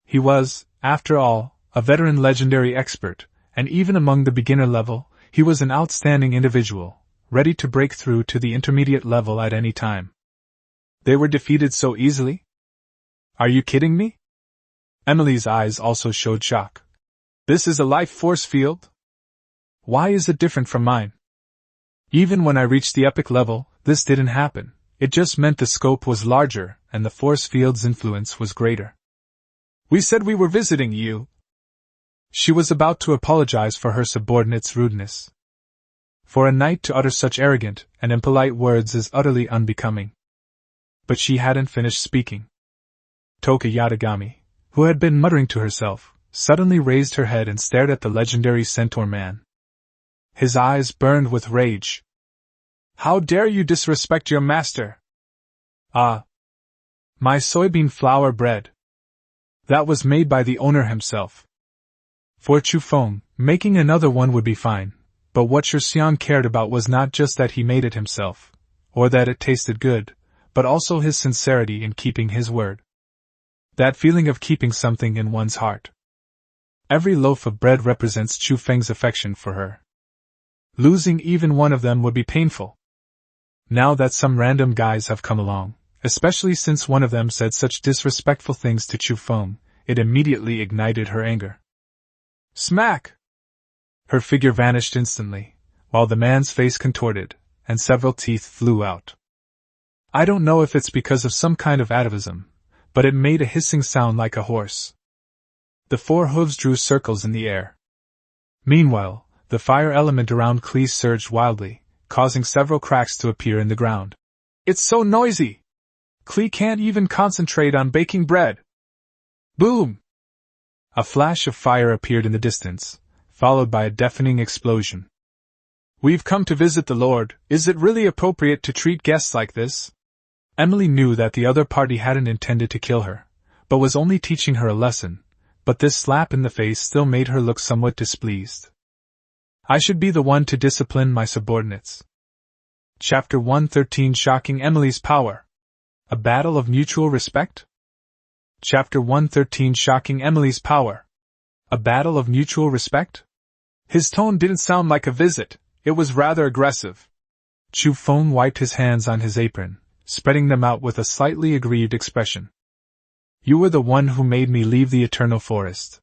He was, after all, a veteran legendary expert, and even among the beginner level, he was an outstanding individual, ready to break through to the intermediate level at any time. They were defeated so easily? Are you kidding me? Emily's eyes also showed shock. This is a life force field? Why is it different from mine? Even when I reached the epic level, this didn't happen. It just meant the scope was larger, and the force field's influence was greater. "We said we were visiting you." She was about to apologize for her subordinate's rudeness. For a knight to utter such arrogant and impolite words is utterly unbecoming. But she hadn't finished speaking. Toka Yatagami, who had been muttering to herself, suddenly raised her head and stared at the legendary centaur man. His eyes burned with rage. "How dare you disrespect your master?" "Ah. My soybean flour bread. That was made by the owner himself." For Chu Feng, making another one would be fine, but what Xian cared about was not just that he made it himself, or that it tasted good, but also his sincerity in keeping his word. That feeling of keeping something in one's heart. Every loaf of bread represents Chu Feng's affection for her. Losing even one of them would be painful. Now that some random guys have come along, especially since one of them said such disrespectful things to Chu Feng, it immediately ignited her anger. Smack! Her figure vanished instantly, while the man's face contorted, and several teeth flew out. I don't know if it's because of some kind of atavism, but it made a hissing sound like a horse. The four hooves drew circles in the air. Meanwhile, the fire element around Klee surged wildly, causing several cracks to appear in the ground. It's so noisy! Klee can't even concentrate on baking bread! Boom! A flash of fire appeared in the distance, followed by a deafening explosion. We've come to visit the Lord. Is it really appropriate to treat guests like this? Emily knew that the other party hadn't intended to kill her, but was only teaching her a lesson, but this slap in the face still made her look somewhat displeased. I should be the one to discipline my subordinates. Chapter 113 Shocking Emily's Power. A Battle of Mutual Respect? Chapter 113 Shocking Emily's Power. A Battle of Mutual Respect? His tone didn't sound like a visit, it was rather aggressive. Chu Feng wiped his hands on his apron, spreading them out with a slightly aggrieved expression. You were the one who made me leave the Eternal Forest.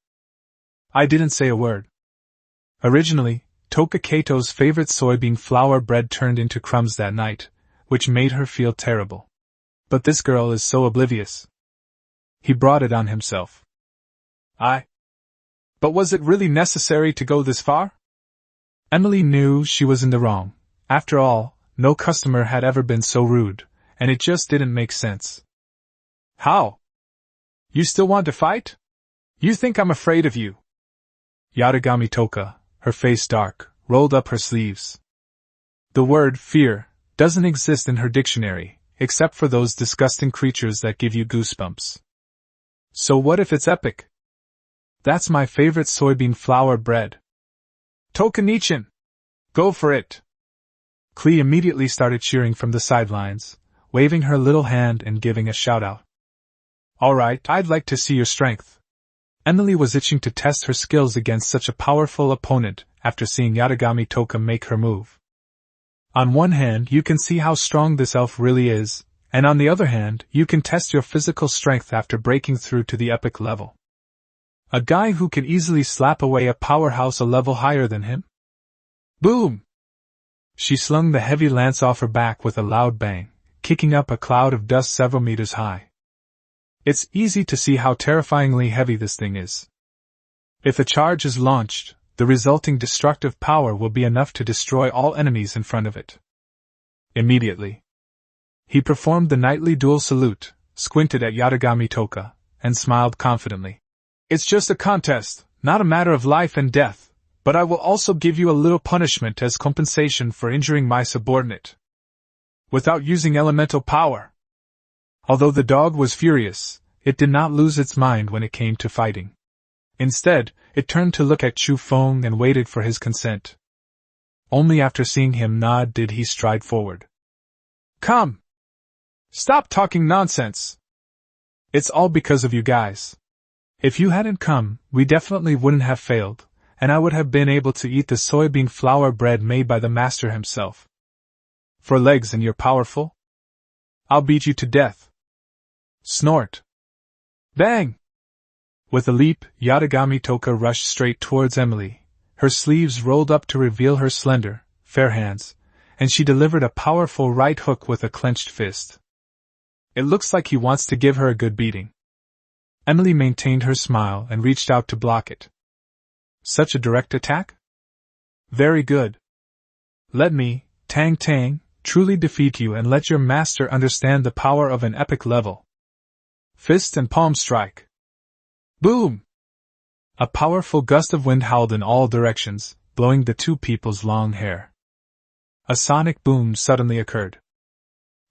I didn't say a word. Originally, Toka Kato's favorite soybean flour bread turned into crumbs that night, which made her feel terrible. But this girl is so oblivious. He brought it on himself. But was it really necessary to go this far? Emily knew she was in the wrong. After all, no customer had ever been so rude, and it just didn't make sense. How? You still want to fight? You think I'm afraid of you? Yatagami Toka, her face dark, rolled up her sleeves. The word fear doesn't exist in her dictionary, except for those disgusting creatures that give you goosebumps. So what if it's epic? That's my favorite soybean flour bread. Tokanichan! Go for it! Klee immediately started cheering from the sidelines, waving her little hand and giving a shout-out. Alright, I'd like to see your strength. Emily was itching to test her skills against such a powerful opponent after seeing Yatagami Toka make her move. On one hand, you can see how strong this elf really is, and on the other hand, you can test your physical strength after breaking through to the epic level. A guy who can easily slap away a powerhouse a level higher than him? Boom! She slung the heavy lance off her back with a loud bang, kicking up a cloud of dust several meters high. It's easy to see how terrifyingly heavy this thing is. If a charge is launched, the resulting destructive power will be enough to destroy all enemies in front of it. Immediately, he performed the knightly dual salute, squinted at Yatagami Toka, and smiled confidently. It's just a contest, not a matter of life and death, but I will also give you a little punishment as compensation for injuring my subordinate. Without using elemental power. Although the dog was furious, it did not lose its mind when it came to fighting. Instead, it turned to look at Chu Feng and waited for his consent. Only after seeing him nod did he stride forward. Come! Stop talking nonsense! It's all because of you guys. If you hadn't come, we definitely wouldn't have failed, and I would have been able to eat the soybean flour bread made by the master himself. For legs and you're powerful? I'll beat you to death. Snort. Bang! With a leap, Yatagami Toka rushed straight towards Emily, her sleeves rolled up to reveal her slender, fair hands, and she delivered a powerful right hook with a clenched fist. It looks like he wants to give her a good beating. Emily maintained her smile and reached out to block it. Such a direct attack? Very good. Let me, Tang Tang, truly defeat you and let your master understand the power of an epic level. Fist and palm strike. Boom! A powerful gust of wind howled in all directions, blowing the two people's long hair. A sonic boom suddenly occurred.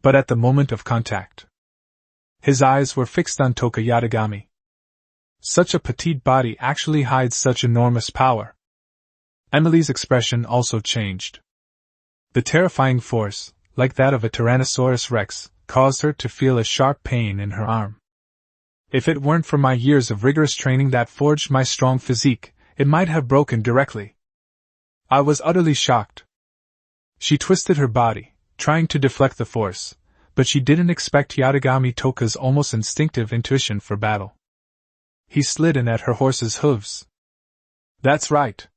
But at the moment of contact, his eyes were fixed on Toka Yatagami. Such a petite body actually hides such enormous power. Emily's expression also changed. The terrifying force, like that of a Tyrannosaurus Rex, caused her to feel a sharp pain in her arm. If it weren't for my years of rigorous training that forged my strong physique, it might have broken directly. I was utterly shocked. She twisted her body, trying to deflect the force, but she didn't expect Yatagami Toka's almost instinctive intuition for battle. He slid in at her horse's hooves. That's right.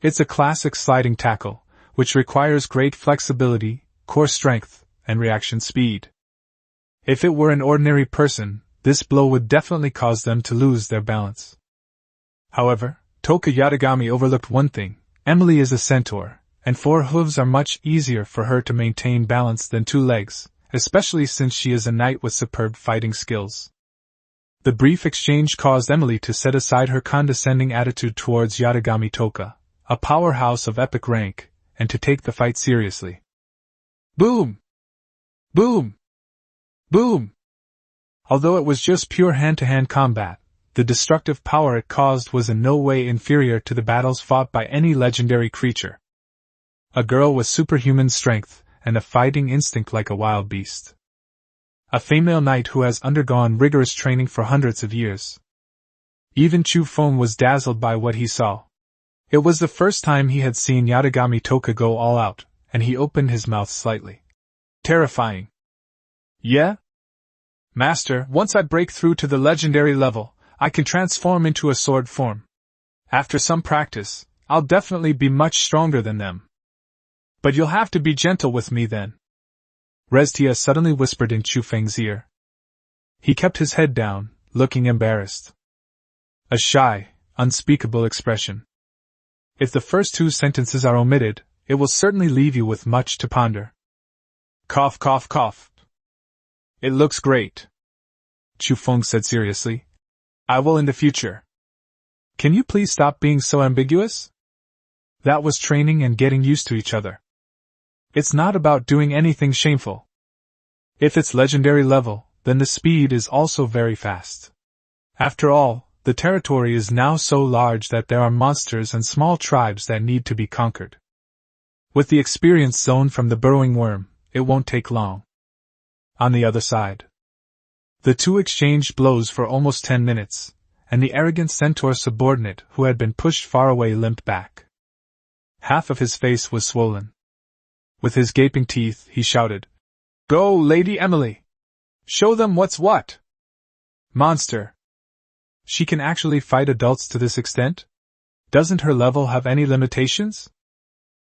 It's a classic sliding tackle, which requires great flexibility, core strength, and reaction speed. If it were an ordinary person, this blow would definitely cause them to lose their balance. However, Toka Yatagami overlooked one thing: Emily is a centaur, and 4 hooves are much easier for her to maintain balance than 2 legs, especially since she is a knight with superb fighting skills. The brief exchange caused Emily to set aside her condescending attitude towards Yatagami Toka, a powerhouse of epic rank, and to take the fight seriously. Boom! Boom! Boom! Although it was just pure hand-to-hand combat, the destructive power it caused was in no way inferior to the battles fought by any legendary creature. A girl with superhuman strength, and a fighting instinct like a wild beast. A female knight who has undergone rigorous training for hundreds of years. Even Chu Feng was dazzled by what he saw. It was the first time he had seen Yatagami Toka go all out, and he opened his mouth slightly. Terrifying. Yeah? Master, once I break through to the legendary level, I can transform into a sword form. After some practice, I'll definitely be much stronger than them. But you'll have to be gentle with me then. Reztia suddenly whispered in Chu Feng's ear. He kept his head down, looking embarrassed. A shy, unspeakable expression. If the first 2 sentences are omitted, it will certainly leave you with much to ponder. Cough, cough, cough. It looks great, Chu Feng said seriously. I will in the future. Can you please stop being so ambiguous? That was training and getting used to each other. It's not about doing anything shameful. If it's legendary level, then the speed is also very fast. After all, The territory is now so large that there are monsters and small tribes that need to be conquered. With the experience zone from the burrowing worm, it won't take long. On the other side, the two exchanged blows for almost 10 minutes, and the arrogant centaur subordinate who had been pushed far away limped back. Half of his face was swollen. With his gaping teeth, he shouted, "Go, Lady Emily! Show them what's what! Monster! She can actually fight adults to this extent? Doesn't her level have any limitations?"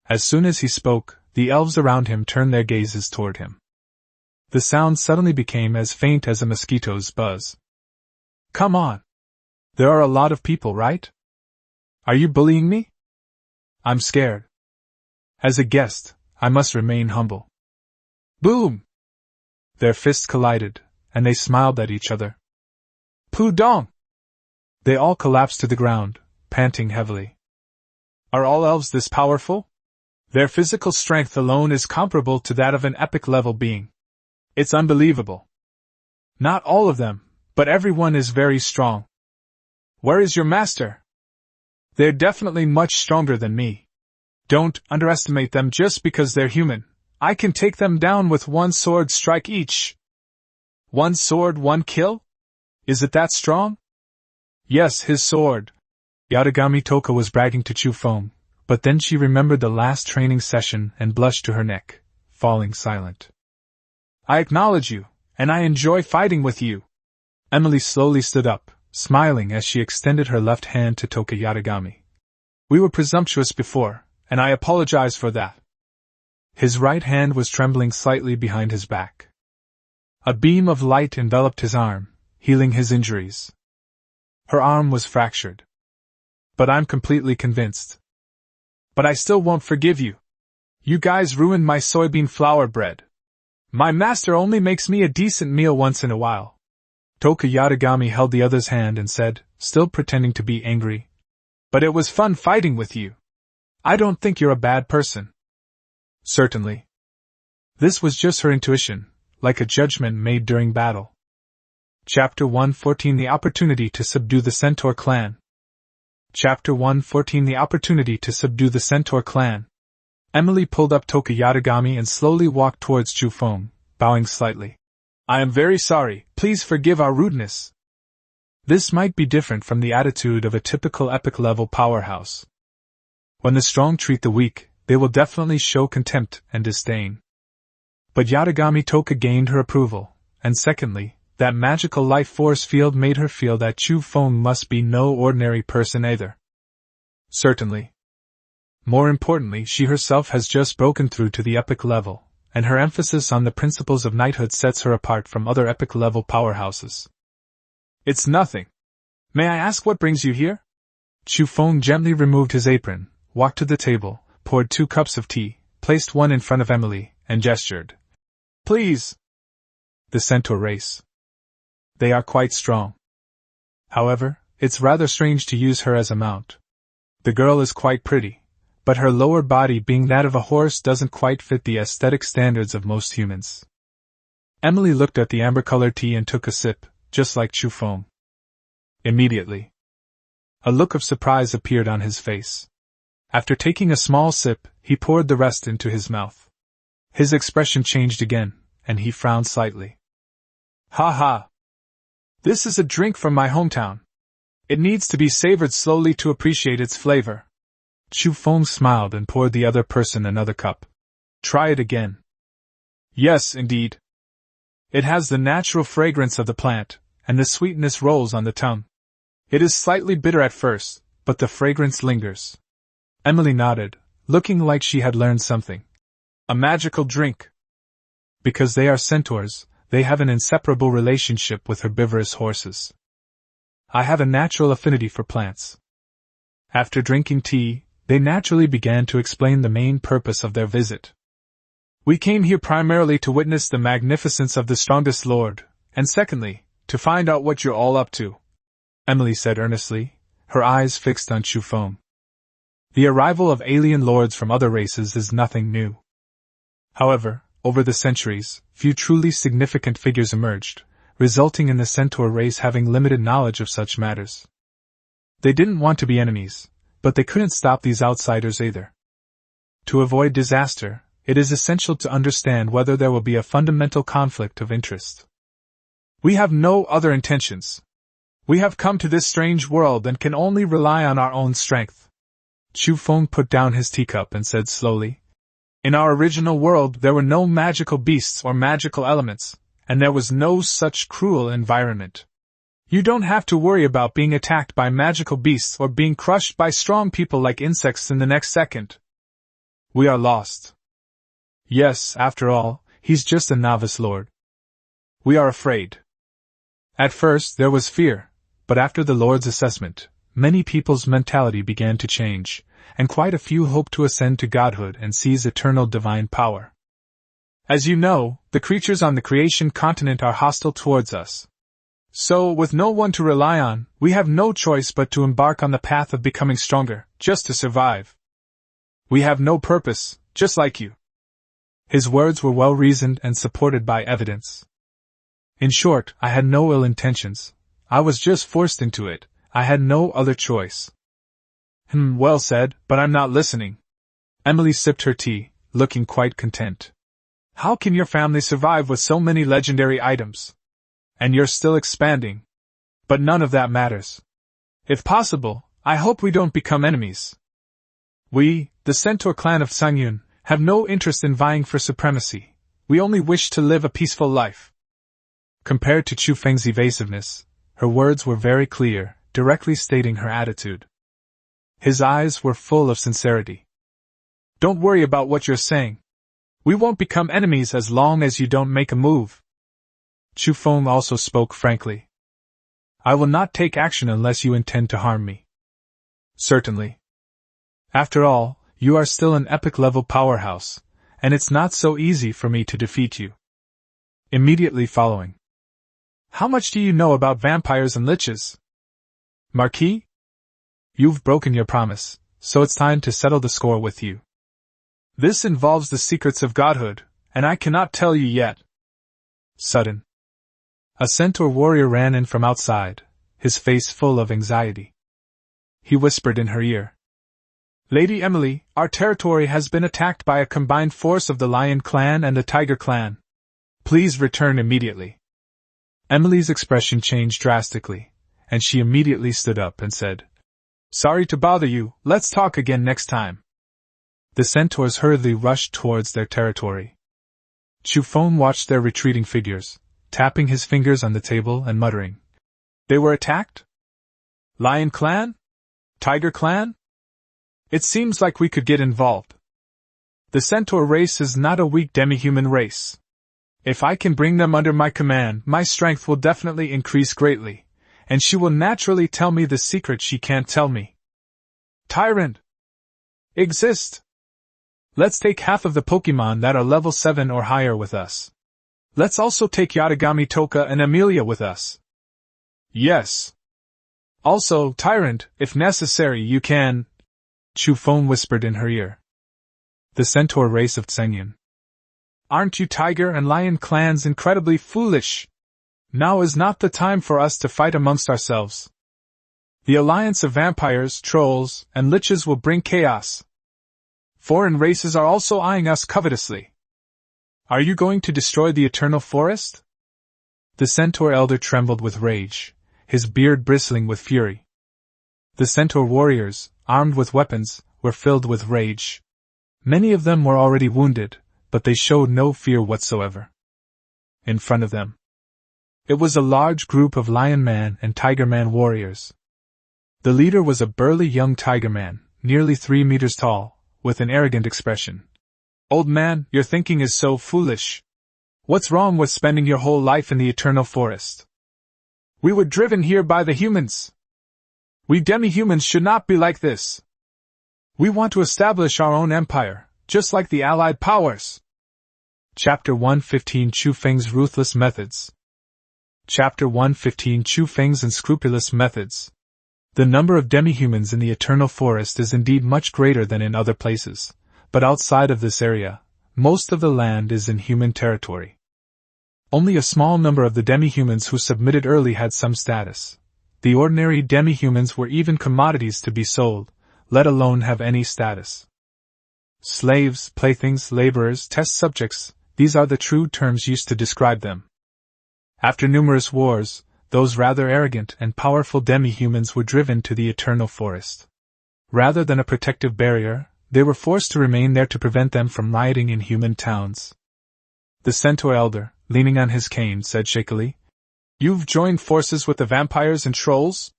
As soon as he spoke, the elves around him turned their gazes toward him. The sound suddenly became as faint as a mosquito's buzz. "Come on! There are a lot of people, right? Are you bullying me? I'm scared. As a guest, I must remain humble." Boom! Their fists collided, and they smiled at each other. Pudong! They all collapsed to the ground, panting heavily. Are all elves this powerful? Their physical strength alone is comparable to that of an epic-level being. It's unbelievable. Not all of them, but everyone is very strong. Where is your master? They're definitely much stronger than me. Don't underestimate them just because they're human. I can take them down with one sword strike each. One sword, one kill? Is it that strong? Yes, his sword. Yatagami Toka was bragging to Chufeng, but then she remembered the last training session and blushed to her neck, falling silent. I acknowledge you, and I enjoy fighting with you. Emily slowly stood up, smiling as she extended her left hand to Toka Yatagami. We were presumptuous before, and I apologize for that. His right hand was trembling slightly behind his back. A beam of light enveloped his arm, healing his injuries. Her arm was fractured. But I'm completely convinced. But I still won't forgive you. You guys ruined my soybean flour bread. My master only makes me a decent meal once in a while. Toka Yatagami held the other's hand and said, still pretending to be angry, "But it was fun fighting with you. I don't think you're a bad person." Certainly. This was just her intuition, like a judgment made during battle. Chapter 114 The Opportunity to Subdue the Centaur Clan. Chapter 114 The Opportunity to Subdue the Centaur Clan. Emily pulled up Toka Yatagami and slowly walked towards Chufeng, bowing slightly. I am very sorry, please forgive our rudeness. This might be different from the attitude of a typical epic-level powerhouse. When the strong treat the weak, they will definitely show contempt and disdain. But Yatagami Toka gained her approval, and secondly, that magical life force field made her feel that Chufeng must be no ordinary person either. Certainly. More importantly, she herself has just broken through to the epic level, and her emphasis on the principles of knighthood sets her apart from other epic-level powerhouses. It's nothing. May I ask what brings you here? Chufeng gently removed his apron, walked to the table, poured 2 cups of tea, placed one in front of Emily, and gestured. Please. The centaur race. They are quite strong. However, it's rather strange to use her as a mount. The girl is quite pretty, but her lower body being that of a horse doesn't quite fit the aesthetic standards of most humans. Emily looked at the amber-colored tea and took a sip, just like Chufeng. Immediately, a look of surprise appeared on his face. After taking a small sip, he poured the rest into his mouth. His expression changed again, and he frowned slightly. Ha ha! This is a drink from my hometown. It needs to be savored slowly to appreciate its flavor. Chufeng smiled and poured the other person another cup. Try it again. Yes, indeed. It has the natural fragrance of the plant, and the sweetness rolls on the tongue. It is slightly bitter at first, but the fragrance lingers. Emily nodded, looking like she had learned something. A magical drink. Because they are centaurs, they have an inseparable relationship with herbivorous horses. I have a natural affinity for plants. After drinking tea, they naturally began to explain the main purpose of their visit. We came here primarily to witness the magnificence of the strongest lord, and secondly, to find out what you're all up to, Emily said earnestly, her eyes fixed on Chufeng. The arrival of alien lords from other races is nothing new. However, over the centuries, few truly significant figures emerged, resulting in the centaur race having limited knowledge of such matters. They didn't want to be enemies, but they couldn't stop these outsiders either. To avoid disaster, it is essential to understand whether there will be a fundamental conflict of interest. We have no other intentions. We have come to this strange world and can only rely on our own strength. Chu Feng put down his teacup and said slowly, "In our original world there were no magical beasts or magical elements, and there was no such cruel environment. You don't have to worry about being attacked by magical beasts or being crushed by strong people like insects in the next second. We are lost. Yes, after all, he's just a novice lord. We are afraid." At first there was fear, but after the Lord's assessment, many people's mentality began to change, and quite a few hoped to ascend to godhood and seize eternal divine power. As you know, the creatures on the creation continent are hostile towards us. So, with no one to rely on, we have no choice but to embark on the path of becoming stronger, just to survive. We have no purpose, just like you. His words were well reasoned and supported by evidence. In short, I had no ill intentions. I was just forced into it. I had no other choice. Well said, but I'm not listening. Emily sipped her tea, looking quite content. How can your family survive with so many legendary items? And you're still expanding. But none of that matters. If possible, I hope we don't become enemies. We, the Centaur clan of Sangyun, have no interest in vying for supremacy. We only wish to live a peaceful life. Compared to Chu Feng's evasiveness, her words were very clear, directly stating her attitude. His eyes were full of sincerity. Don't worry about what you're saying. We won't become enemies as long as you don't make a move. Chu Feng also spoke frankly. I will not take action unless you intend to harm me. Certainly. After all, you are still an epic-level powerhouse, and it's not so easy for me to defeat you. Immediately following. How much do you know about vampires and liches? Marquis? You've broken your promise, so it's time to settle the score with you. This involves the secrets of godhood, and I cannot tell you yet. Sudden. A centaur warrior ran in from outside, his face full of anxiety. He whispered in her ear. Lady Emily, our territory has been attacked by a combined force of the Lion clan and the Tiger clan. Please return immediately. Emily's expression changed drastically, and she immediately stood up and said, Sorry to bother you, let's talk again next time. The centaurs hurriedly rushed towards their territory. Chu Feng watched their retreating figures, tapping his fingers on the table and muttering. They were attacked? Lion clan? Tiger clan? It seems like we could get involved. The centaur race is not a weak demi-human race. If I can bring them under my command, my strength will definitely increase greatly, and she will naturally tell me the secret she can't tell me. Tyrant! Exist! Let's take half of the Pokemon that are level 7 or higher with us. Let's also take Yatagami Toka and Amelia with us. Yes. Also, Tyrant, if necessary you can... Chu Feng whispered in her ear. The centaur race of Tsengyun. Aren't you Tiger and Lion clans incredibly foolish? Now is not the time for us to fight amongst ourselves. The alliance of vampires, trolls, and liches will bring chaos. Foreign races are also eyeing us covetously. Are you going to destroy the eternal forest? The centaur elder trembled with rage, his beard bristling with fury. The centaur warriors, armed with weapons, were filled with rage. Many of them were already wounded, but they showed no fear whatsoever. In front of them, it was a large group of Lion Man and Tiger Man warriors. The leader was a burly young Tiger Man, nearly 3 meters tall, with an arrogant expression. Old man, your thinking is so foolish. What's wrong with spending your whole life in the eternal forest? We were driven here by the humans. We demi-humans should not be like this. We want to establish our own empire, just like the Allied powers. Chapter 115 Chu Feng's Ruthless Methods. Chapter 115 Chu Feng's Unscrupulous Methods. The number of demi-humans in the Eternal Forest is indeed much greater than in other places, but outside of this area, most of the land is in human territory. Only a small number of the demi-humans who submitted early had some status, The ordinary demi-humans were even commodities to be sold, let alone have any status. Slaves, playthings, laborers, test subjects, these are the true terms used to describe them. After numerous wars, those rather arrogant and powerful demi-humans were driven to the eternal forest. Rather than a protective barrier, they were forced to remain there to prevent them from rioting in human towns. The centaur elder, leaning on his cane, said shakily, "You've joined forces with the vampires and trolls?"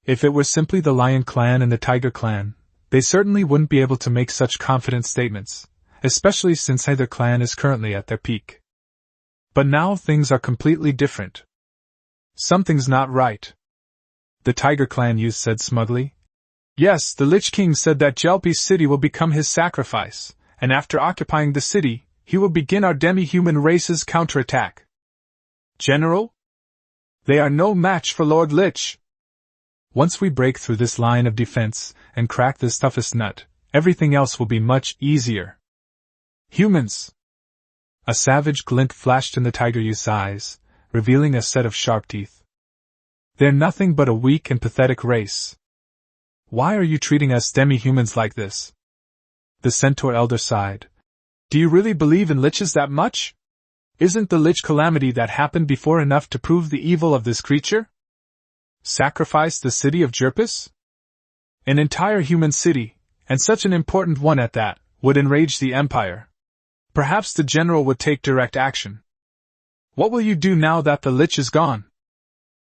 If it were simply the Lion clan and the Tiger clan, they certainly wouldn't be able to make such confident statements, especially since neither clan is currently at their peak. But now things are completely different. Something's not right. The Tiger clan youth said smugly. Yes, the Lich King said that Jelpy's city will become his sacrifice, and after occupying the city, he will begin our demi-human race's counterattack. General? They are no match for Lord Lich. Once we break through this line of defense and crack this toughest nut, everything else will be much easier. Humans! A savage glint flashed in the tiger youth's eyes, revealing a set of sharp teeth. They're nothing but a weak and pathetic race. Why are you treating us demi-humans like this? The centaur elder sighed. Do you really believe in liches that much? Isn't the lich calamity that happened before enough to prove the evil of this creature? Sacrifice the city of Jerpis? An entire human city, and such an important one at that, would enrage the Empire. Perhaps the general would take direct action. What will you do now that the lich is gone?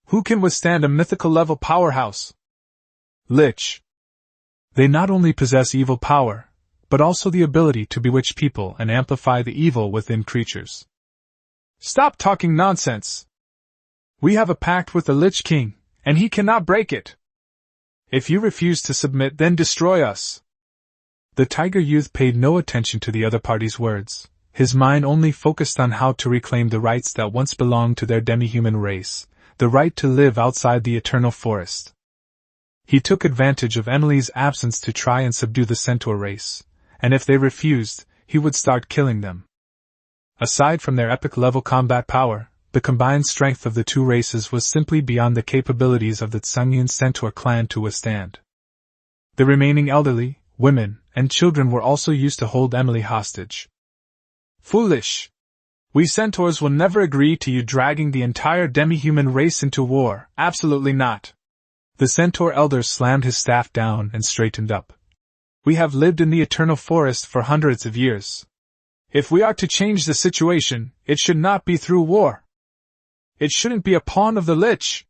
Who can withstand a mythical-level powerhouse? Lich. They not only possess evil power, but also the ability to bewitch people and amplify the evil within creatures. Stop talking nonsense! We have a pact with the Lich King, and he cannot break it. If you refuse to submit, then destroy us. The tiger youth paid no attention to the other party's words, his mind only focused on how to reclaim the rights that once belonged to their demi-human race, the right to live outside the eternal forest. He took advantage of Emily's absence to try and subdue the centaur race, and if they refused, he would start killing them. Aside from their epic-level combat power, the combined strength of the two races was simply beyond the capabilities of the Tsungian centaur clan to withstand. The remaining elderly, women, and children were also used to hold Emily hostage. Foolish! We centaurs will never agree to you dragging the entire demi-human race into war, absolutely not. The centaur elder slammed his staff down and straightened up. We have lived in the eternal forest for hundreds of years. If we are to change the situation, it should not be through war. It shouldn't be a pawn of the Lich.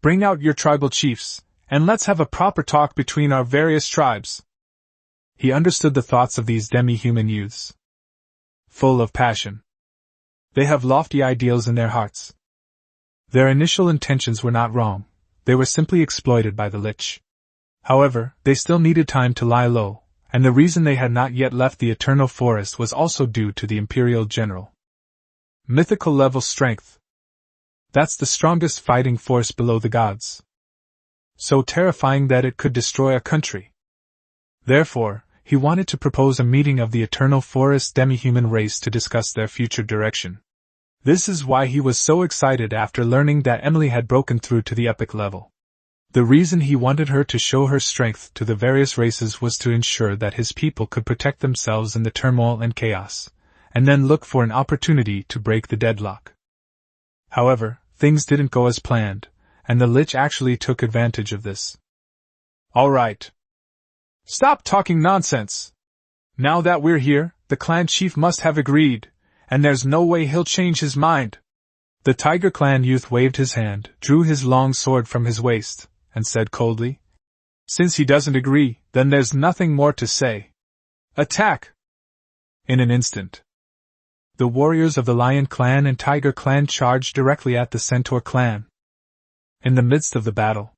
Bring out your tribal chiefs, and let's have a proper talk between our various tribes. He understood the thoughts of these demi-human youths. Full of passion. They have lofty ideals in their hearts. Their initial intentions were not wrong. They were simply exploited by the Lich. However, they still needed time to lie low, and the reason they had not yet left the Eternal Forest was also due to the Imperial General. Mythical level strength. That's the strongest fighting force below the gods. So terrifying that it could destroy a country. Therefore, he wanted to propose a meeting of the Eternal Forest demi-human race to discuss their future direction. This is why he was so excited after learning that Emily had broken through to the epic level. The reason he wanted her to show her strength to the various races was to ensure that his people could protect themselves in the turmoil and chaos, and then look for an opportunity to break the deadlock. However, things didn't go as planned, and the Lich actually took advantage of this. All right. Stop talking nonsense. Now that we're here, the clan chief must have agreed, and there's no way he'll change his mind. The Tiger Clan youth waved his hand, drew his long sword from his waist, and said coldly, "Since he doesn't agree, then there's nothing more to say. Attack!" In an instant, the warriors of the Lion Clan and Tiger Clan charged directly at the Centaur Clan. In the midst of the battle,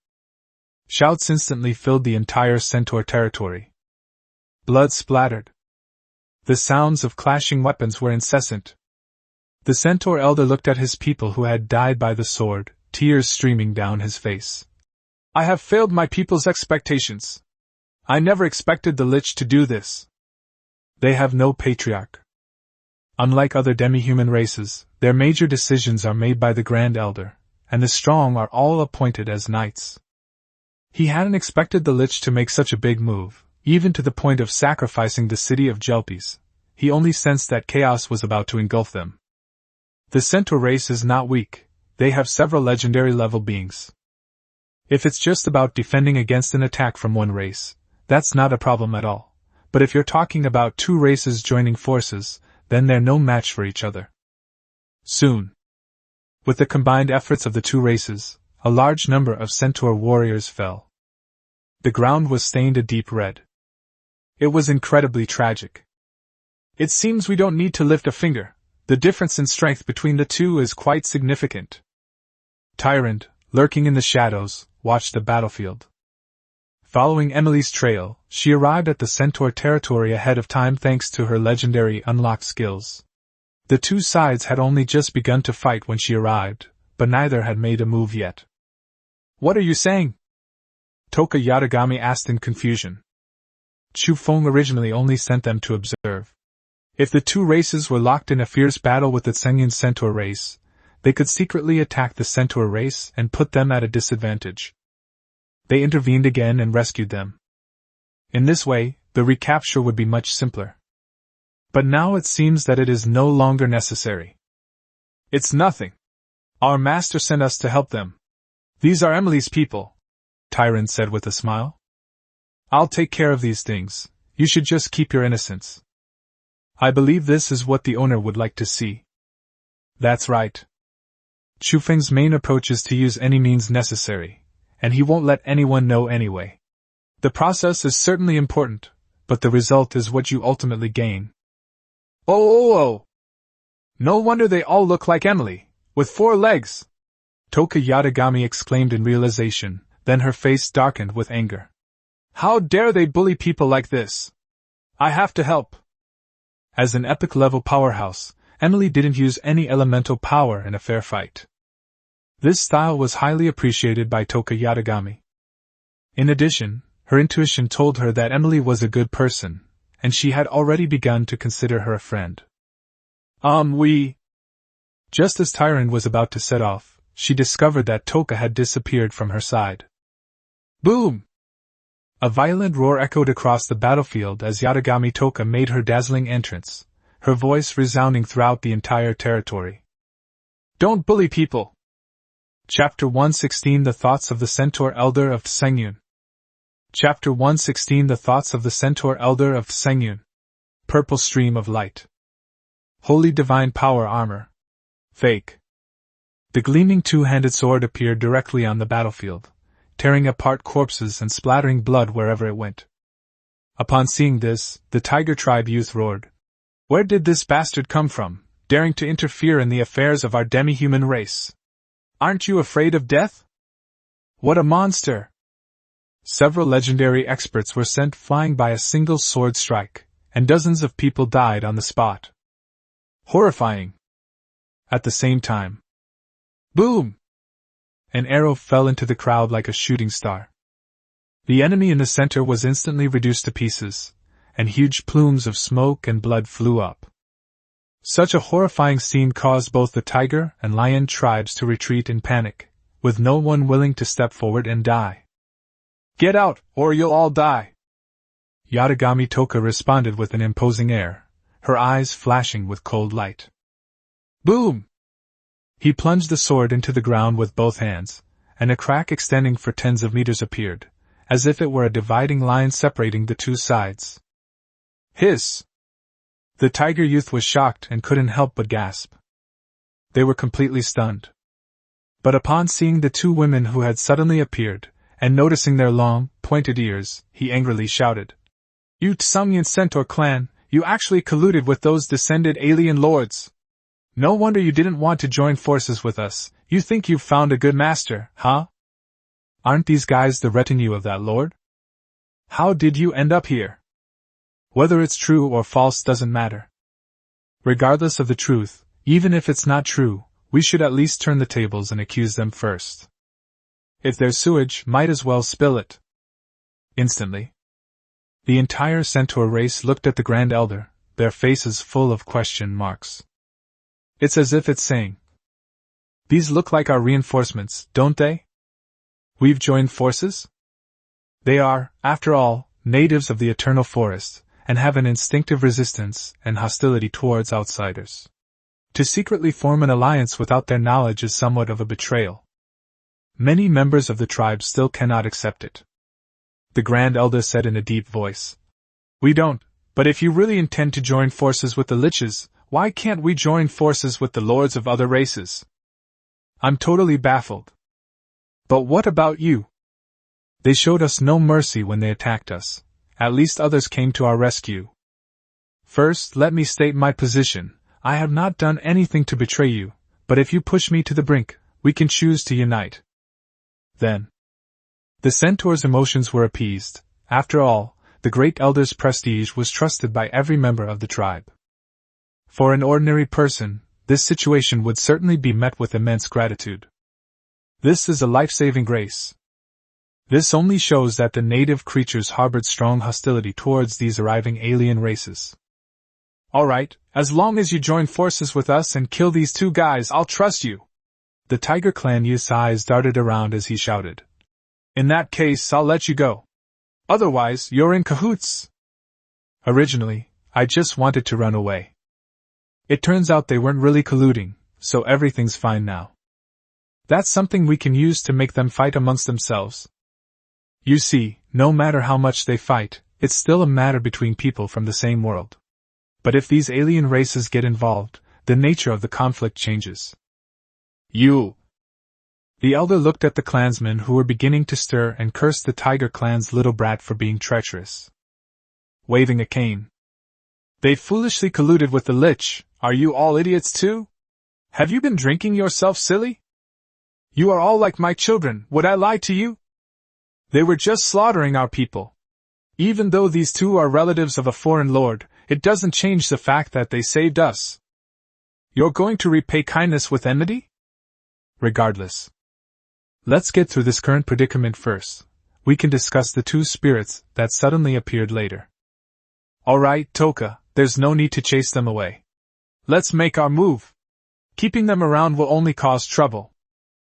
shouts instantly filled the entire Centaur territory. Blood splattered. The sounds of clashing weapons were incessant. The Centaur elder looked at his people who had died by the sword, tears streaming down his face. I have failed my people's expectations. I never expected the Lich to do this. They have no patriarch. Unlike other demi-human races, their major decisions are made by the Grand Elder, and the strong are all appointed as knights. He hadn't expected the Lich to make such a big move, even to the point of sacrificing the city of Jelpies. He only sensed that chaos was about to engulf them. The Centaur race is not weak, they have several legendary level beings. If it's just about defending against an attack from one race, that's not a problem at all. But if you're talking about two races joining forces, then they're no match for each other. Soon, with the combined efforts of the two races, a large number of Centaur warriors fell. The ground was stained a deep red. It was incredibly tragic. It seems we don't need to lift a finger. The difference in strength between the two is quite significant. Tyrant, lurking in the shadows, watched the battlefield. Following Emily's trail, she arrived at the Centaur territory ahead of time thanks to her legendary unlocked skills. The two sides had only just begun to fight when she arrived, but neither had made a move yet. "What are you saying?" Toka Yatagami asked in confusion. Chu Feng originally only sent them to observe. If the two races were locked in a fierce battle with the Tsengyun Centaur race, they could secretly attack the Centaur race and put them at a disadvantage. They intervened again and rescued them. In this way, the recapture would be much simpler. But now it seems that it is no longer necessary. "It's nothing. Our master sent us to help them. These are Emily's people," Tyrant said with a smile. "I'll take care of these things. You should just keep your innocence." "I believe this is what the owner would like to see." "That's right. Chu Feng's main approach is to use any means necessary, and he won't let anyone know anyway. The process is certainly important, but the result is what you ultimately gain." Oh! No wonder they all look like Emily, with 4 legs! Toka Yatagami exclaimed in realization, then her face darkened with anger. "How dare they bully people like this? I have to help!" As an epic-level powerhouse, Emily didn't use any elemental power in a fair fight. This style was highly appreciated by Toka Yatagami. In addition, her intuition told her that Emily was a good person, and she had already begun to consider her a friend. Just as Tyrant was about to set off, she discovered that Toka had disappeared from her side. Boom! A violent roar echoed across the battlefield as Yatagami Toka made her dazzling entrance, her voice resounding throughout the entire territory. "Don't bully people!" Chapter 116 The Thoughts of the Centaur Elder of Tsengyun. Chapter 116 The Thoughts of the Centaur Elder of Tsengyun. Purple Stream of Light. Holy Divine Power Armor. Fake. The gleaming two-handed sword appeared directly on the battlefield, tearing apart corpses and splattering blood wherever it went. Upon seeing this, the Tiger Tribe youth roared. "Where did this bastard come from, daring to interfere in the affairs of our demi-human race? Aren't you afraid of death? What a monster!" Several legendary experts were sent flying by a single sword strike, and dozens of people died on the spot. Horrifying! At the same time, boom! An arrow fell into the crowd like a shooting star. The enemy in the center was instantly reduced to pieces, and huge plumes of smoke and blood flew up. Such a horrifying scene caused both the tiger and lion tribes to retreat in panic, with no one willing to step forward and die. "Get out, or you'll all die!" Yatagami Toka responded with an imposing air, her eyes flashing with cold light. Boom! He plunged the sword into the ground with both hands, and a crack extending for tens of meters appeared, as if it were a dividing line separating the two sides. Hiss! The tiger youth was shocked and couldn't help but gasp. They were completely stunned. But upon seeing the two women who had suddenly appeared, and noticing their long, pointed ears, he angrily shouted, "You Tsengyun Centaur clan, you actually colluded with those descended alien lords! No wonder you didn't want to join forces with us. You think you've found a good master, huh? Aren't these guys the retinue of that lord? How did you end up here? Whether it's true or false doesn't matter. Regardless of the truth, even if it's not true, we should at least turn the tables and accuse them first. If there's sewage, might as well spill it." Instantly, the entire Centaur race looked at the Grand Elder, their faces full of question marks. It's as if it's saying, These look like our reinforcements, don't they? We've joined forces? They are, after all, natives of the eternal forest, and have an instinctive resistance and hostility towards outsiders. To secretly form an alliance without their knowledge is somewhat of a betrayal. Many members of the tribe still cannot accept it. The Grand Elder said in a deep voice. We don't, but if you really intend to join forces with the Liches, why can't we join forces with the lords of other races? I'm totally baffled. But what about you? They showed us no mercy when they attacked us. At least others came to our rescue. First, let me state my position. I have not done anything to betray you, but if you push me to the brink, we can choose to unite. Then. The centaur's emotions were appeased. After all, the Great Elder's prestige was trusted by every member of the tribe. For an ordinary person, this situation would certainly be met with immense gratitude. This is a life-saving grace. This only shows that the native creatures harbored strong hostility towards these arriving alien races. All right, as long as you join forces with us and kill these two guys, I'll trust you. The Tiger Clan youth's eyes darted around as he shouted. In that case, I'll let you go. Otherwise, you're in cahoots. Originally, I just wanted to run away. It turns out they weren't really colluding, so everything's fine now. That's something we can use to make them fight amongst themselves. You see, no matter how much they fight, it's still a matter between people from the same world. But if these alien races get involved, the nature of the conflict changes. You! The elder looked at the clansmen who were beginning to stir and cursed the Tiger Clan's little brat for being treacherous. Waving a cane. They foolishly colluded with the Lich. Are you all idiots too? Have you been drinking yourself silly? You are all like my children, would I lie to you? They were just slaughtering our people. Even though these two are relatives of a foreign lord, it doesn't change the fact that they saved us. You're going to repay kindness with enmity? Regardless. Let's get through this current predicament first. We can discuss the two spirits that suddenly appeared later. Alright, Toka, there's no need to chase them away. Let's make our move. Keeping them around will only cause trouble.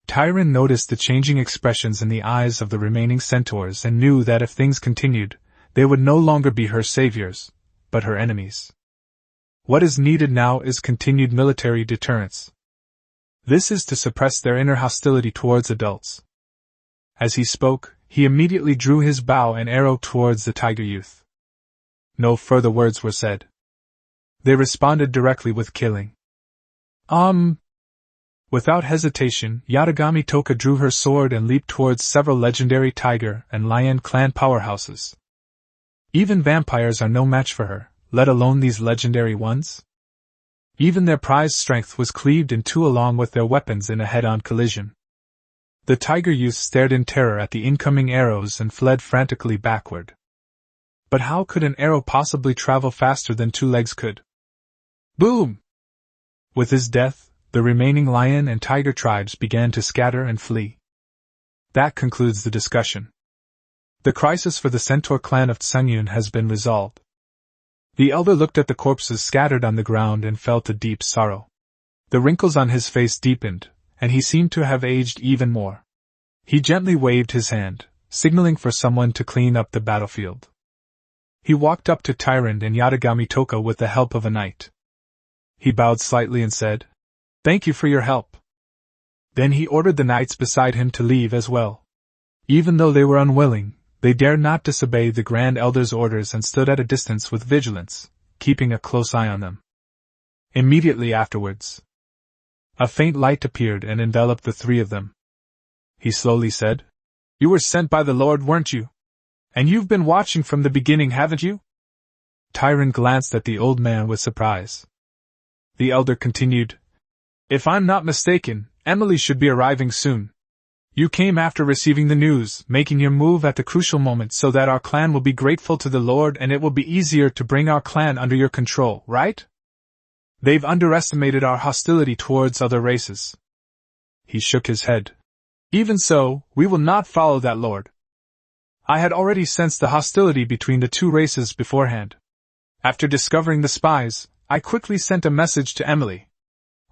Tyron noticed the changing expressions in the eyes of the remaining centaurs and knew that if things continued, they would no longer be her saviors, but her enemies. What is needed now is continued military deterrence. This is to suppress their inner hostility towards adults. As he spoke, he immediately drew his bow and arrow towards the tiger youth. No further words were said. They responded directly with killing. Without hesitation, Yatagami Toka drew her sword and leaped towards several legendary tiger and lion clan powerhouses. Even vampires are no match for her, let alone these legendary ones. Even their prized strength was cleaved in two along with their weapons in a head-on collision. The tiger youth stared in terror at the incoming arrows and fled frantically backward. But how could an arrow possibly travel faster than two legs could? Boom! With his death, the remaining lion and tiger tribes began to scatter and flee. That concludes the discussion. The crisis for the centaur clan of Tsungyun has been resolved. The elder looked at the corpses scattered on the ground and felt a deep sorrow. The wrinkles on his face deepened, and he seemed to have aged even more. He gently waved his hand, signaling for someone to clean up the battlefield. He walked up to Tyrant and Yatagami Toka with the help of a knight. He bowed slightly and said, "Thank you for your help." Then he ordered the knights beside him to leave as well. Even though they were unwilling, they dared not disobey the Grand Elder's orders and stood at a distance with vigilance, keeping a close eye on them. Immediately afterwards, a faint light appeared and enveloped the three of them. He slowly said, "You were sent by the Lord, weren't you? And you've been watching from the beginning, haven't you?" Tyrant glanced at the old man with surprise. The elder continued, "If I'm not mistaken, Emily should be arriving soon. You came after receiving the news, making your move at the crucial moment so that our clan will be grateful to the Lord and it will be easier to bring our clan under your control, right? They've underestimated our hostility towards other races." He shook his head. "Even so, we will not follow that lord. I had already sensed the hostility between the two races beforehand. After discovering the spies, I quickly sent a message to Emily.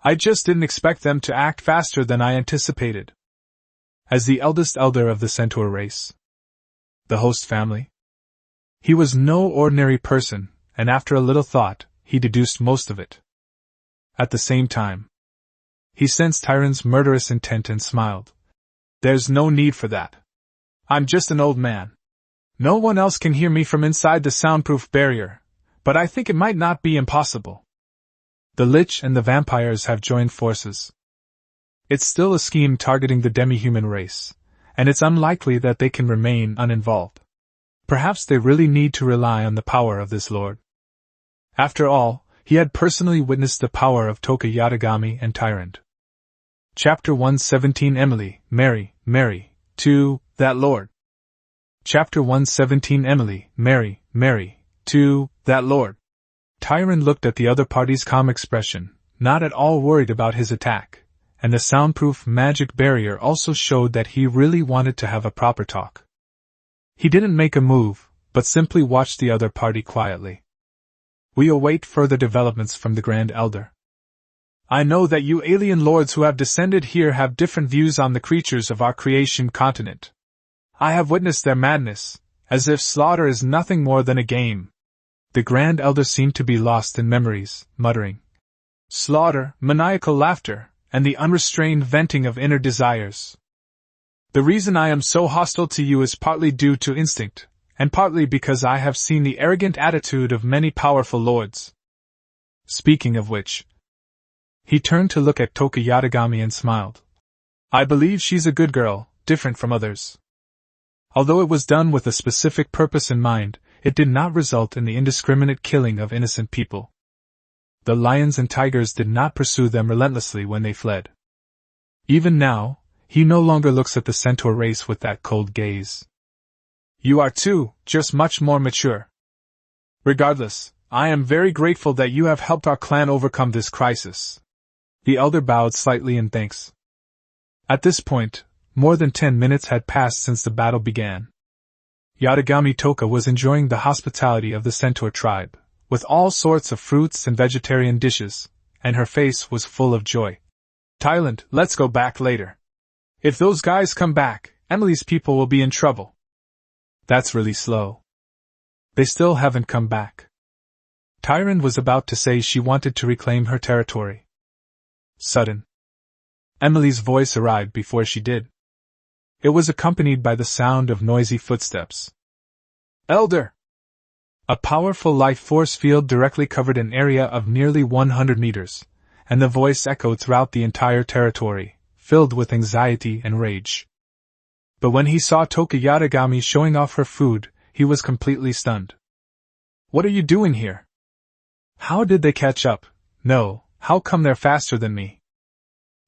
I just didn't expect them to act faster than I anticipated. As the eldest elder of the centaur race, the host family, he was no ordinary person, and after a little thought, he deduced most of it. At the same time, he sensed Tyron's murderous intent and smiled. There's no need for that. I'm just an old man. No one else can hear me from inside the soundproof barrier, but I think it might not be impossible. The Lich and the vampires have joined forces. It's still a scheme targeting the demi-human race, and it's unlikely that they can remain uninvolved. Perhaps they really need to rely on the power of this lord. After all, he had personally witnessed the power of Toka Yatagami and Tyrant. Chapter 117 Emily, Mary, to that lord. Chapter 117 Emily, Mary, to that lord. Tyrant looked at the other party's calm expression, not at all worried about his attack, and the soundproof magic barrier also showed that he really wanted to have a proper talk. He didn't make a move, but simply watched the other party quietly. We await further developments from the Grand Elder. I know that you alien lords who have descended here have different views on the creatures of our creation continent. I have witnessed their madness, as if slaughter is nothing more than a game. The Grand Elder seemed to be lost in memories, muttering. Slaughter, maniacal laughter, and the unrestrained venting of inner desires. The reason I am so hostile to you is partly due to instinct, and partly because I have seen the arrogant attitude of many powerful lords. Speaking of which, he turned to look at Toka Yatagami and smiled. I believe she's a good girl, different from others. Although it was done with a specific purpose in mind, it did not result in the indiscriminate killing of innocent people. The lions and tigers did not pursue them relentlessly when they fled. Even now, he no longer looks at the centaur race with that cold gaze. You are too, just much more mature. Regardless, I am very grateful that you have helped our clan overcome this crisis. The elder bowed slightly in thanks. At this point, more than 10 minutes had passed since the battle began. Yatagami Toka was enjoying the hospitality of the centaur tribe, with all sorts of fruits and vegetarian dishes, and her face was full of joy. Thailand, let's go back later. If those guys come back, Emily's people will be in trouble. That's really slow. They still haven't come back. Tyrant was about to say she wanted to reclaim her territory. Sudden. Emily's voice arrived before she did. It was accompanied by the sound of noisy footsteps. Elder! A powerful life force field directly covered an area of nearly 100 meters, and the voice echoed throughout the entire territory, filled with anxiety and rage. But when he saw Toka Yatagami showing off her food, he was completely stunned. What are you doing here? How did they catch up? No, how come they're faster than me?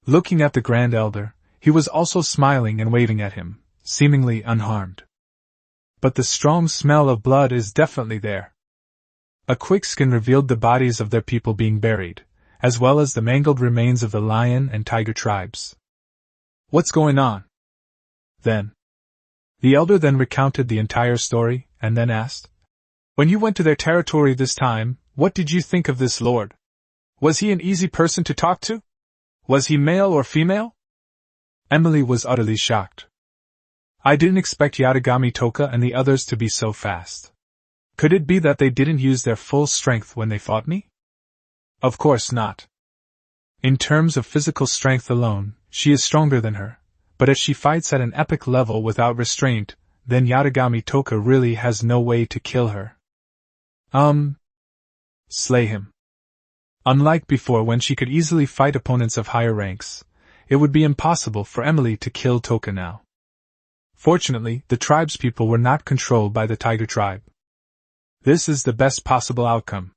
Looking at the Grand Elder, he was also smiling and waving at him, seemingly unharmed. But the strong smell of blood is definitely there. A quick scan revealed the bodies of their people being buried, as well as the mangled remains of the lion and tiger tribes. What's going on? Then. The elder then recounted the entire story, and then asked, When you went to their territory this time, what did you think of this lord? Was he an easy person to talk to? Was he male or female? Emily was utterly shocked. I didn't expect Yatagami Toka and the others to be so fast. Could it be that they didn't use their full strength when they fought me? Of course not. In terms of physical strength alone, she is stronger than her, but if she fights at an epic level without restraint, then Yatagami Toka really has no way to kill her. Slay him. Unlike before when she could easily fight opponents of higher ranks, it would be impossible for Emily to kill Toka now. Fortunately, the tribespeople were not controlled by the tiger tribe. This is the best possible outcome.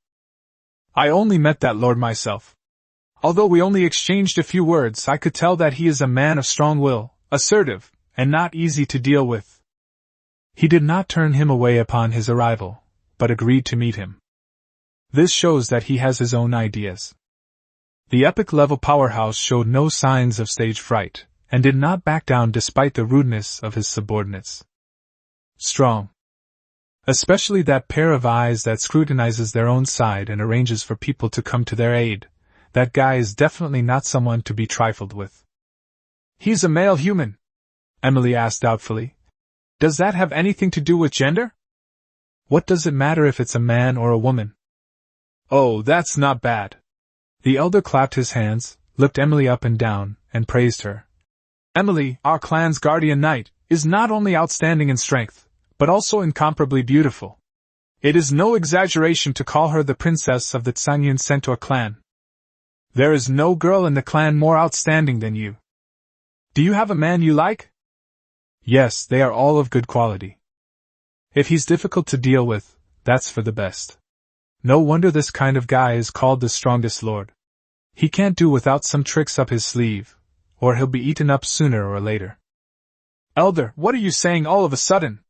I only met that lord myself. Although we only exchanged a few words, I could tell that he is a man of strong will, assertive, and not easy to deal with. He did not turn him away upon his arrival, but agreed to meet him. This shows that he has his own ideas. The epic-level powerhouse showed no signs of stage fright, and did not back down despite the rudeness of his subordinates. Strong. Especially that pair of eyes that scrutinizes their own side and arranges for people to come to their aid. That guy is definitely not someone to be trifled with. He's a male human, Emily asked doubtfully. Does that have anything to do with gender? What does it matter if it's a man or a woman? Oh, that's not bad. The elder clapped his hands, looked Emily up and down, and praised her. Emily, our clan's guardian knight, is not only outstanding in strength, but also incomparably beautiful. It is no exaggeration to call her the princess of the Tsangyun Centaur clan. There is no girl in the clan more outstanding than you. Do you have a man you like? Yes, they are all of good quality. If he's difficult to deal with, that's for the best. No wonder this kind of guy is called the strongest lord. He can't do without some tricks up his sleeve, or he'll be eaten up sooner or later. Elder, what are you saying all of a sudden?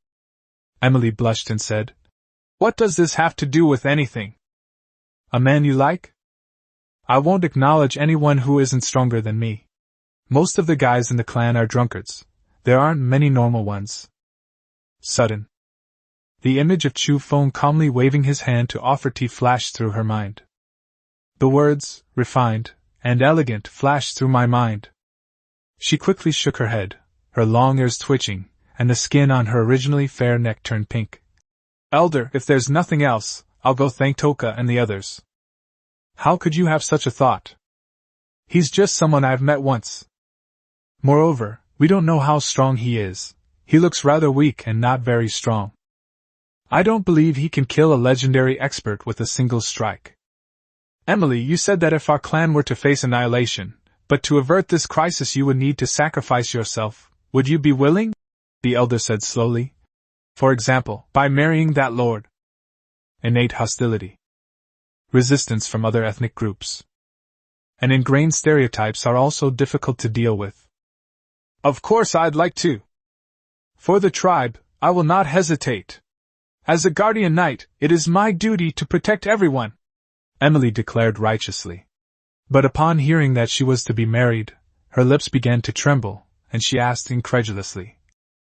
Emily blushed and said, What does this have to do with anything? A man you like? I won't acknowledge anyone who isn't stronger than me. Most of the guys in the clan are drunkards. There aren't many normal ones. Sudden. The image of Chu Feng calmly waving his hand to offer tea flashed through her mind. The words, refined, and elegant, flashed through my mind. She quickly shook her head, her long ears twitching, and the skin on her originally fair neck turned pink. Elder, if there's nothing else, I'll go thank Toka and the others. How could you have such a thought? He's just someone I've met once. Moreover, we don't know how strong he is. He looks rather weak and not very strong. I don't believe he can kill a legendary expert with a single strike. Emily, you said that if our clan were to face annihilation, but to avert this crisis you would need to sacrifice yourself, would you be willing? The elder said slowly. For example, by marrying that lord. Innate hostility. Resistance from other ethnic groups. And ingrained stereotypes are also difficult to deal with. Of course I'd like to. For the tribe, I will not hesitate. As a guardian knight, it is my duty to protect everyone, Emily declared righteously. But upon hearing that she was to be married, her lips began to tremble, and she asked incredulously,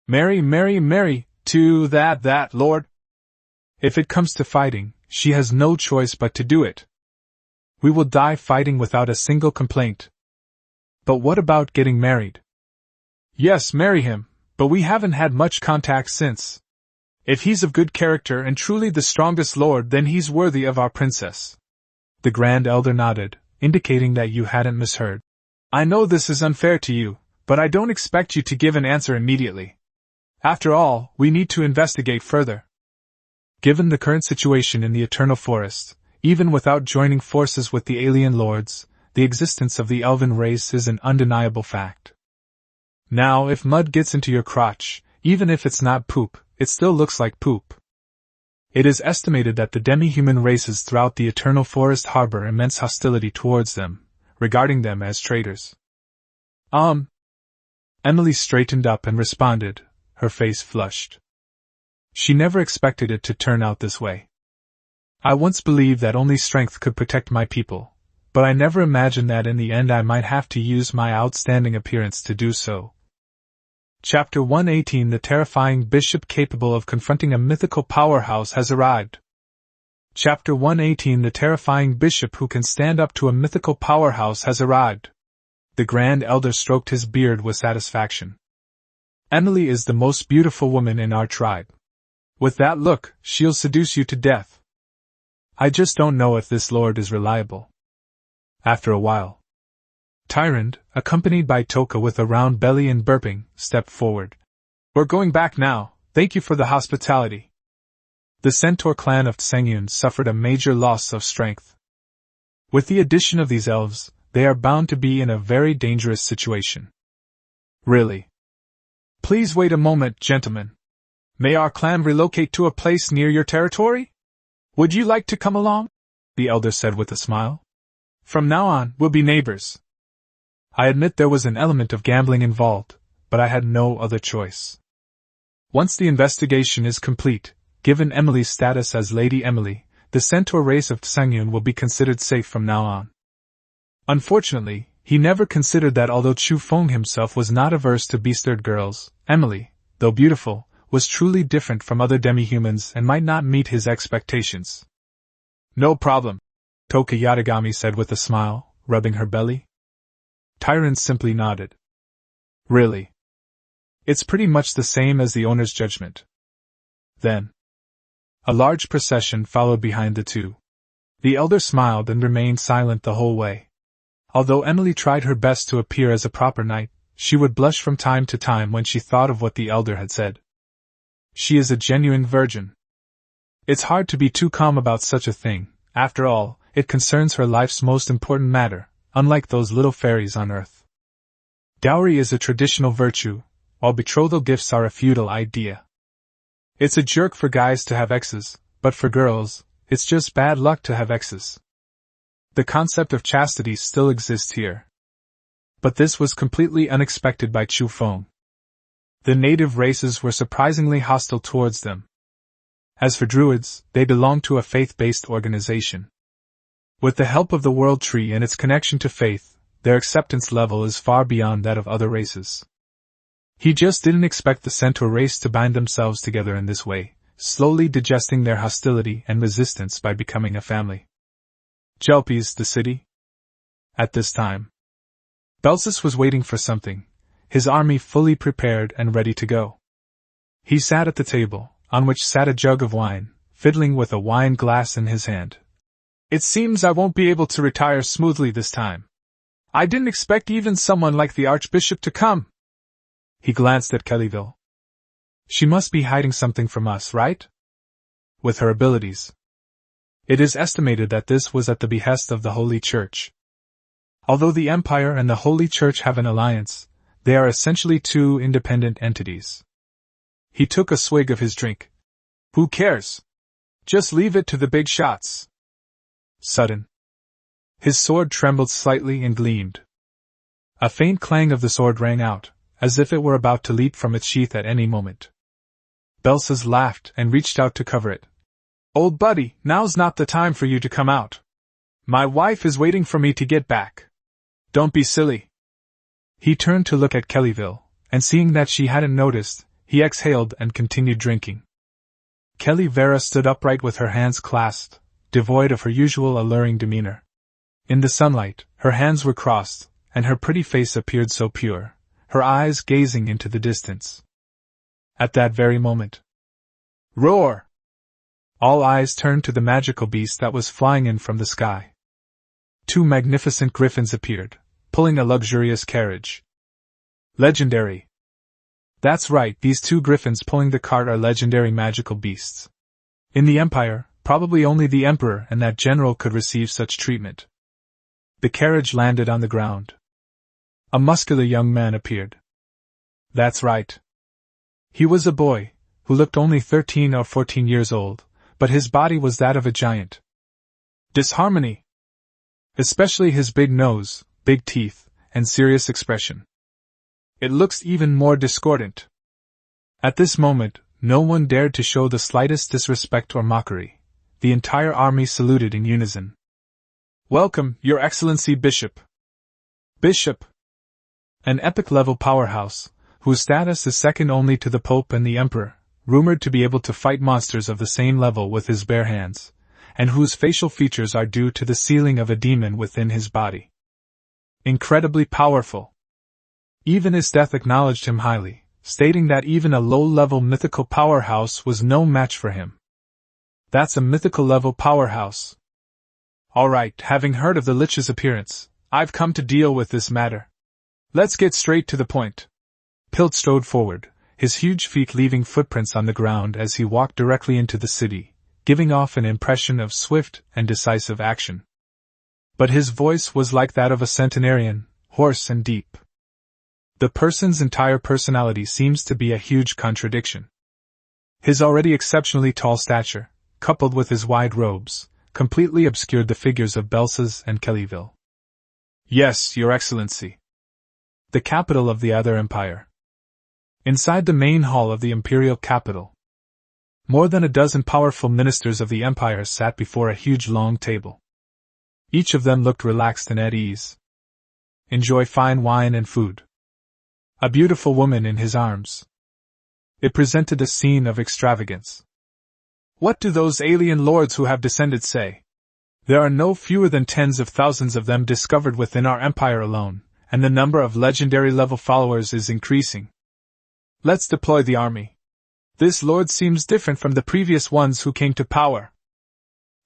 Marry, to that lord? If it comes to fighting, she has no choice but to do it. We will die fighting without a single complaint. But what about getting married? Yes, marry him, but we haven't had much contact since. If he's of good character and truly the strongest lord, then he's worthy of our princess. The Grand Elder nodded, indicating that you hadn't misheard. I know this is unfair to you, but I don't expect you to give an answer immediately. After all, we need to investigate further. Given the current situation in the Eternal Forest, even without joining forces with the alien lords, the existence of the elven race is an undeniable fact. Now, if mud gets into your crotch, even if it's not poop, it still looks like poop. It is estimated that the demi-human races throughout the Eternal Forest harbor immense hostility towards them, regarding them as traitors. Emily straightened up and responded, her face flushed. She never expected it to turn out this way. I once believed that only strength could protect my people, but I never imagined that in the end I might have to use my outstanding appearance to do so. Chapter 118 The terrifying bishop capable of confronting a mythical powerhouse has arrived. Chapter 118 The terrifying bishop who can stand up to a mythical powerhouse has arrived. The Grand Elder stroked his beard with satisfaction. Emily is the most beautiful woman in our tribe. With that look, she'll seduce you to death. I just don't know if this lord is reliable. After a while, Tyrant, accompanied by Toka with a round belly and burping, stepped forward. We're going back now, thank you for the hospitality. The Centaur clan of Tsangyun suffered a major loss of strength. With the addition of these elves, they are bound to be in a very dangerous situation. Really? Please wait a moment, gentlemen. May our clan relocate to a place near your territory? Would you like to come along? The elder said with a smile. From now on, we'll be neighbors. I admit there was an element of gambling involved, but I had no other choice. Once the investigation is complete, given Emily's status as Lady Emily, the Centaur race of Tsangyun will be considered safe from now on. Unfortunately, he never considered that although Chu Feng himself was not averse to bastard girls, Emily, though beautiful, was truly different from other demi-humans and might not meet his expectations. No problem, Toka Yatagami said with a smile, rubbing her belly. Tyrant simply nodded. Really? It's pretty much the same as the owner's judgment. Then, a large procession followed behind the two. The elder smiled and remained silent the whole way. Although Emily tried her best to appear as a proper knight, she would blush from time to time when she thought of what the elder had said. She is a genuine virgin. It's hard to be too calm about such a thing. After all, it concerns her life's most important matter, unlike those little fairies on earth. Dowry is a traditional virtue, while betrothal gifts are a feudal idea. It's a jerk for guys to have exes, but for girls, it's just bad luck to have exes. The concept of chastity still exists here. But this was completely unexpected by Chu Feng. The native races were surprisingly hostile towards them. As for druids, they belonged to a faith-based organization. With the help of the World Tree and its connection to faith, their acceptance level is far beyond that of other races. He just didn't expect the Centaur race to bind themselves together in this way, slowly digesting their hostility and resistance by becoming a family. Jelpies, the city? At this time, Belsus was waiting for something, his army fully prepared and ready to go. He sat at the table, on which sat a jug of wine, fiddling with a wine glass in his hand. It seems I won't be able to retire smoothly this time. I didn't expect even someone like the Archbishop to come. He glanced at Kellyville. She must be hiding something from us, right? With her abilities. It is estimated that this was at the behest of the Holy Church. Although the Empire and the Holy Church have an alliance, they are essentially two independent entities. He took a swig of his drink. Who cares? Just leave it to the big shots. Sudden. His sword trembled slightly and gleamed. A faint clang of the sword rang out, as if it were about to leap from its sheath at any moment. Belsus laughed and reached out to cover it. Old buddy, now's not the time for you to come out. My wife is waiting for me to get back. Don't be silly. He turned to look at Kellyville, and seeing that she hadn't noticed, he exhaled and continued drinking. Kelly Vera stood upright with her hands clasped, devoid of her usual alluring demeanor. In the sunlight, her hands were crossed, and her pretty face appeared so pure, her eyes gazing into the distance. At that very moment, roar! All eyes turned to the magical beast that was flying in from the sky. Two magnificent griffins appeared, pulling a luxurious carriage. Legendary. That's right, these two griffins pulling the cart are legendary magical beasts. In the Empire, probably only the Emperor and that general could receive such treatment. The carriage landed on the ground. A muscular young man appeared. That's right. He was a boy, who looked only 13 or 14 years old, but his body was that of a giant. Disharmony. Especially his big nose, big teeth, and serious expression. It looks even more discordant. At this moment, no one dared to show the slightest disrespect or mockery. The entire army saluted in unison. Welcome, Your Excellency Bishop. Bishop. An epic-level powerhouse, whose status is second only to the Pope and the Emperor, rumored to be able to fight monsters of the same level with his bare hands, and whose facial features are due to the sealing of a demon within his body. Incredibly powerful. Even his death acknowledged him highly, stating that even a low-level mythical powerhouse was no match for him. That's a mythical-level powerhouse. Alright, having heard of the Lich's appearance, I've come to deal with this matter. Let's get straight to the point. Pilt strode forward, his huge feet leaving footprints on the ground as he walked directly into the city, giving off an impression of swift and decisive action. But his voice was like that of a centenarian, hoarse and deep. The person's entire personality seems to be a huge contradiction. His already exceptionally tall stature, coupled with his wide robes, completely obscured the figures of Belsus and Kellyville. Yes, Your Excellency. The capital of the other empire. Inside the main hall of the imperial capital, more than a dozen powerful ministers of the empire sat before a huge long table. Each of them looked relaxed and at ease. Enjoy fine wine and food. A beautiful woman in his arms. It presented a scene of extravagance. What do those alien lords who have descended say? There are no fewer than tens of thousands of them discovered within our empire alone, and the number of legendary-level followers is increasing. Let's deploy the army. This lord seems different from the previous ones who came to power.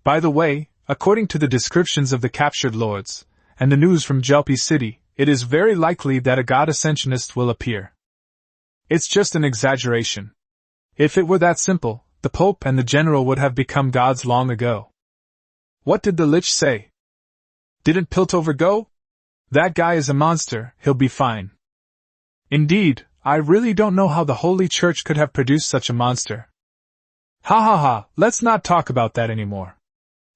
By the way, according to the descriptions of the captured lords, and the news from Jelpy City, it is very likely that a god ascensionist will appear. It's just an exaggeration. If it were that simple, the Pope and the General would have become gods long ago. What did the Lich say? Didn't Piltover go? That guy is a monster, he'll be fine. Indeed, I really don't know how the Holy Church could have produced such a monster. Ha ha ha, let's not talk about that anymore.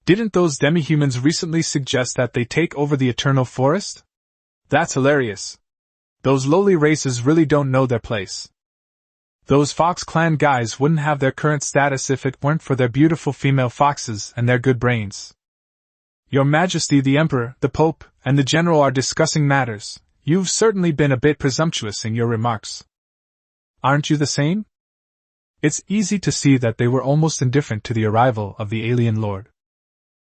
Didn't those demi-humans recently suggest that they take over the Eternal Forest? That's hilarious. Those lowly races really don't know their place. Those Fox Clan guys wouldn't have their current status if it weren't for their beautiful female foxes and their good brains. Your Majesty the Emperor, the Pope, and the General are discussing matters. You've certainly been a bit presumptuous in your remarks. Aren't you the same? It's easy to see that they were almost indifferent to the arrival of the alien lord.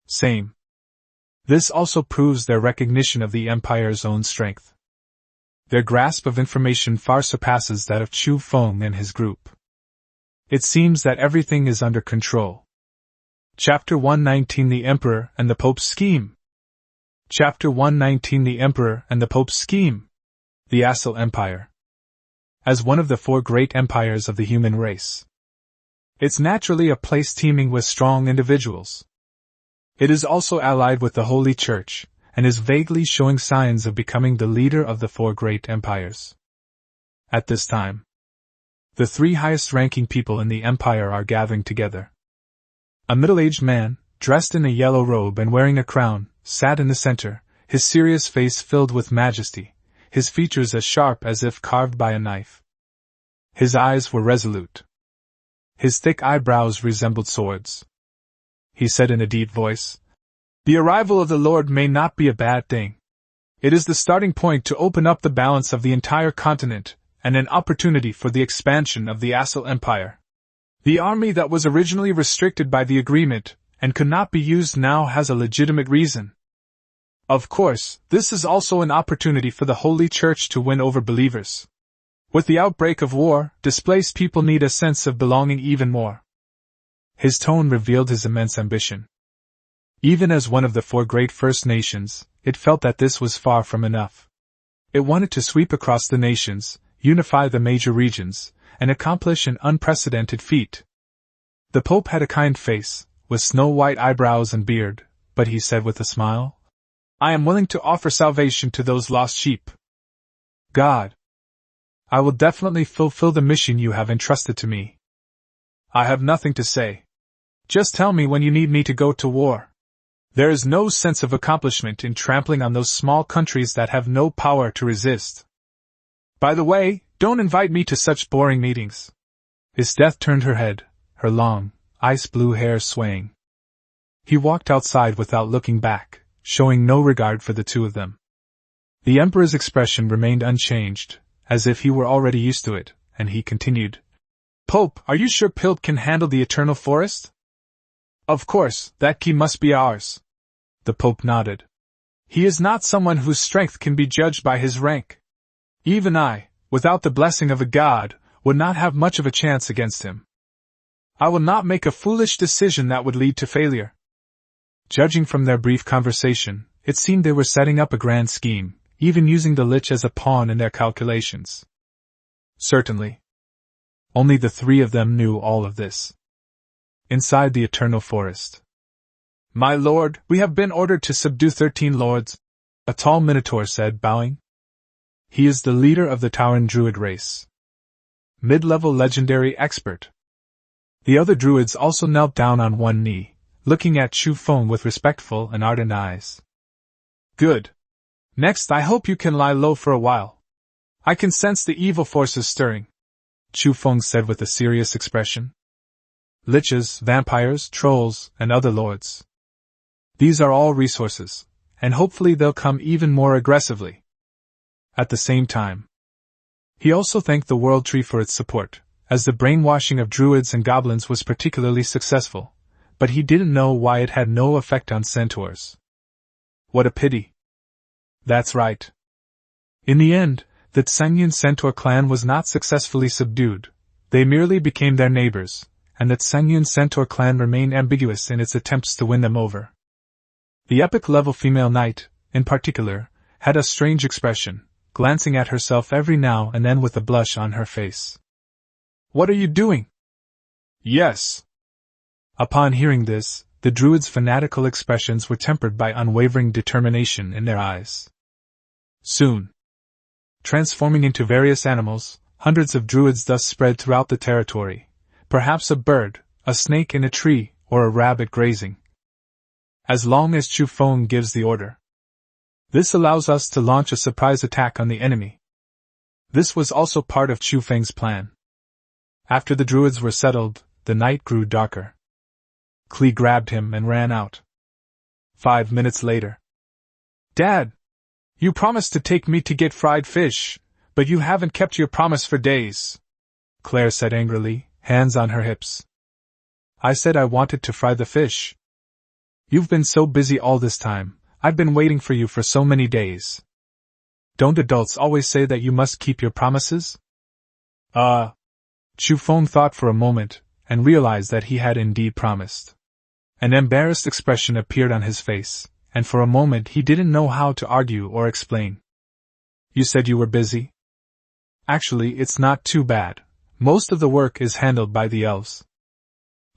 Same. This also proves their recognition of the Empire's own strength. Their grasp of information far surpasses that of Chu Feng and his group. It seems that everything is under control. Chapter 119 The Emperor and the Pope's Scheme. Chapter 119 The Emperor and the Pope's Scheme. The Assel Empire. As one of the four great empires of the human race, it's naturally a place teeming with strong individuals. It is also allied with the Holy Church, and is vaguely showing signs of becoming the leader of the four great empires. At this time, the three highest-ranking people in the empire are gathering together. A middle-aged man, dressed in a yellow robe and wearing a crown, sat in the center, his serious face filled with majesty, his features as sharp as if carved by a knife. His eyes were resolute. His thick eyebrows resembled swords. He said in a deep voice, "The arrival of the Lord may not be a bad thing. It is the starting point to open up the balance of the entire continent, and an opportunity for the expansion of the Assel Empire. The army that was originally restricted by the agreement, and could not be used now has a legitimate reason. Of course, this is also an opportunity for the Holy Church to win over believers. With the outbreak of war, displaced people need a sense of belonging even more." His tone revealed his immense ambition. Even as one of the four great First Nations, it felt that this was far from enough. It wanted to sweep across the nations, unify the major regions, and accomplish an unprecedented feat. The Pope had a kind face, with snow-white eyebrows and beard, but he said with a smile, "I am willing to offer salvation to those lost sheep. God, I will definitely fulfill the mission you have entrusted to me. I have nothing to say. Just tell me when you need me to go to war. There is no sense of accomplishment in trampling on those small countries that have no power to resist. By the way, don't invite me to such boring meetings." His death turned her head, her long, ice-blue hair swaying. He walked outside without looking back, showing no regard for the two of them. The Emperor's expression remained unchanged, as if he were already used to it, and he continued, "Pope, are you sure Pilt can handle the Eternal Forest?" "Of course, that key must be ours." The Pope nodded. "He is not someone whose strength can be judged by his rank. Even I, without the blessing of a god, would not have much of a chance against him. I will not make a foolish decision that would lead to failure." Judging from their brief conversation, it seemed they were setting up a grand scheme, even using the Lich as a pawn in their calculations. Certainly. Only the three of them knew all of this. Inside the Eternal Forest. "My lord, we have been ordered to subdue 13 lords," a tall Minotaur said, bowing. He is the leader of the Tauren Druid race. Mid-level legendary expert. The other druids also knelt down on one knee, looking at Chu Feng with respectful and ardent eyes. "Good. Next, I hope you can lie low for a while. I can sense the evil forces stirring," Chu Feng said with a serious expression. "Liches, vampires, trolls, and other lords. These are all resources, and hopefully they'll come even more aggressively." At the same time, he also thanked the World Tree for its support, as the brainwashing of druids and goblins was particularly successful. but he didn't know why it had no effect on centaurs. What a pity. That's right. In the end, the Tsangyun centaur clan was not successfully subdued. They merely became their neighbors, and the Tsangyun centaur clan remained ambiguous in its attempts to win them over. The epic-level female knight, in particular, had a strange expression, glancing at herself every now and then with a blush on her face. What are you doing? Yes. Upon hearing this, the druid's fanatical expressions were tempered by unwavering determination in their eyes. Soon, transforming into various animals, hundreds of druids thus spread throughout the territory, perhaps a bird, a snake in a tree, or a rabbit grazing. As long as Chu Feng gives the order. This allows us to launch a surprise attack on the enemy. This was also part of Chu Feng's plan. After the druids were settled, the night grew darker. Klee grabbed him and ran out. 5 minutes later. Dad! You promised to take me to get fried fish, but you haven't kept your promise for days, Claire said angrily, hands on her hips. I said I wanted to fry the fish. You've been so busy all this time, I've been waiting for you for so many days. Don't adults always say that you must keep your promises? Chu Feng thought for a moment, and realized that he had indeed promised. An embarrassed expression appeared on his face, and for a moment he didn't know how to argue or explain. You said you were busy? Actually, it's not too bad. Most of the work is handled by the elves.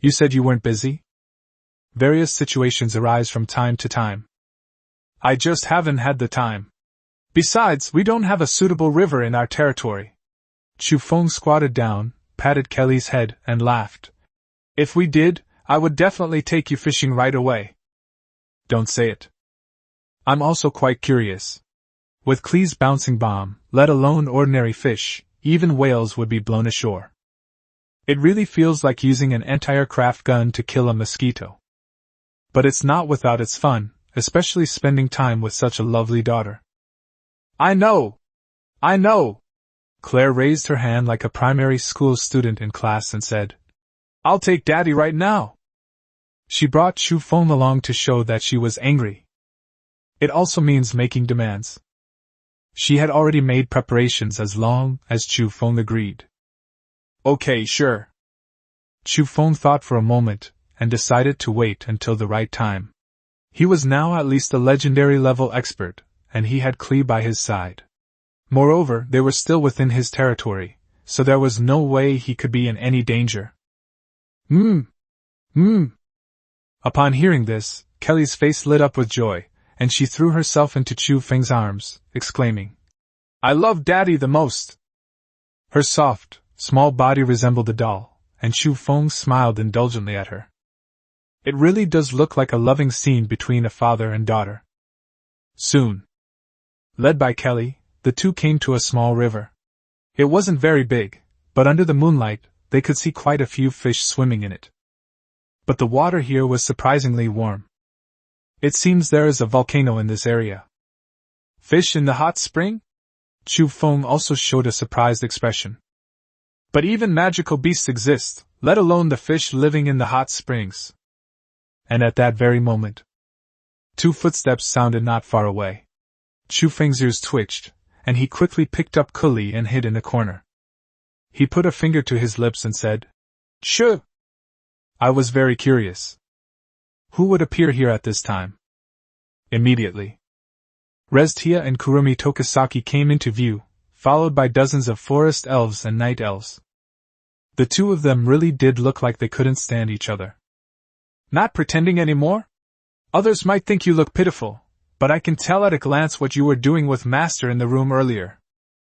You said you weren't busy? Various situations arise from time to time. I just haven't had the time. Besides, we don't have a suitable river in our territory. Chu Feng squatted down, patted Kelly's head, and laughed. If we did, I would definitely take you fishing right away. Don't say it. I'm also quite curious. With Klee's bouncing bomb, let alone ordinary fish, even whales would be blown ashore. It really feels like using an anti-aircraft gun to kill a mosquito. But it's not without its fun, especially spending time with such a lovely daughter. I know! I know! Claire raised her hand like a primary school student in class and said, I'll take Daddy right now. She brought Chu Feng along to show that she was angry. It also means making demands. She had already made preparations as long as Chu Feng agreed. Okay, sure. Chu Feng thought for a moment, and decided to wait until the right time. He was now at least a legendary level expert, and he had Klee by his side. Moreover, they were still within his territory, so there was no way he could be in any danger. Upon hearing this, Kelly's face lit up with joy, and she threw herself into Chu Feng's arms, exclaiming, I love Daddy the most! Her soft, small body resembled a doll, and Chu Feng smiled indulgently at her. It really does look like a loving scene between a father and daughter. Soon, led by Kelly, the two came to a small river. It wasn't very big, but under the moonlight, they could see quite a few fish swimming in it. But the water here was surprisingly warm. It seems there is a volcano in this area. Fish in the hot spring? Chu Feng also showed a surprised expression. But even magical beasts exist, let alone the fish living in the hot springs. And at that very moment, 2 footsteps sounded not far away. Chu Feng's ears twitched, and he quickly picked up Klee and hid in a corner. He put a finger to his lips and said, Shoo! I was very curious. Who would appear here at this time? Immediately, Reztia and Kurumi Tokisaki came into view, followed by dozens of forest elves and night elves. The two of them really did look like they couldn't stand each other. Not pretending anymore? Others might think you look pitiful, but I can tell at a glance what you were doing with Master in the room earlier.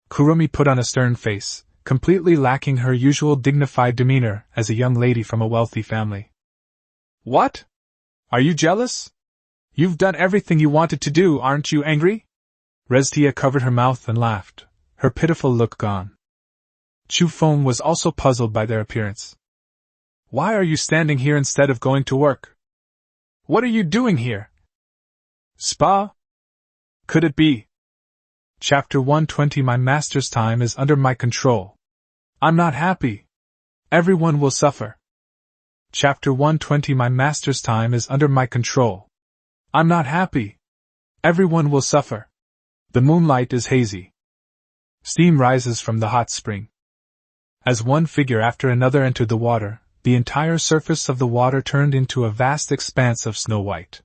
Kurumi put on a stern face, completely lacking her usual dignified demeanor as a young lady from a wealthy family. What? Are you jealous? You've done everything you wanted to do, aren't you angry? Reztia covered her mouth and laughed, her pitiful look gone. Chu Feng was also puzzled by their appearance. Why are you standing here instead of going to work? What are you doing here? Spa? Could it be? Chapter 120 My master's time is under my control. I'm not happy. Everyone will suffer. Chapter 120. My master's time is under my control. I'm not happy. Everyone will suffer. The moonlight is hazy. Steam rises from the hot spring. As one figure after another entered the water, the entire surface of the water turned into a vast expanse of snow white.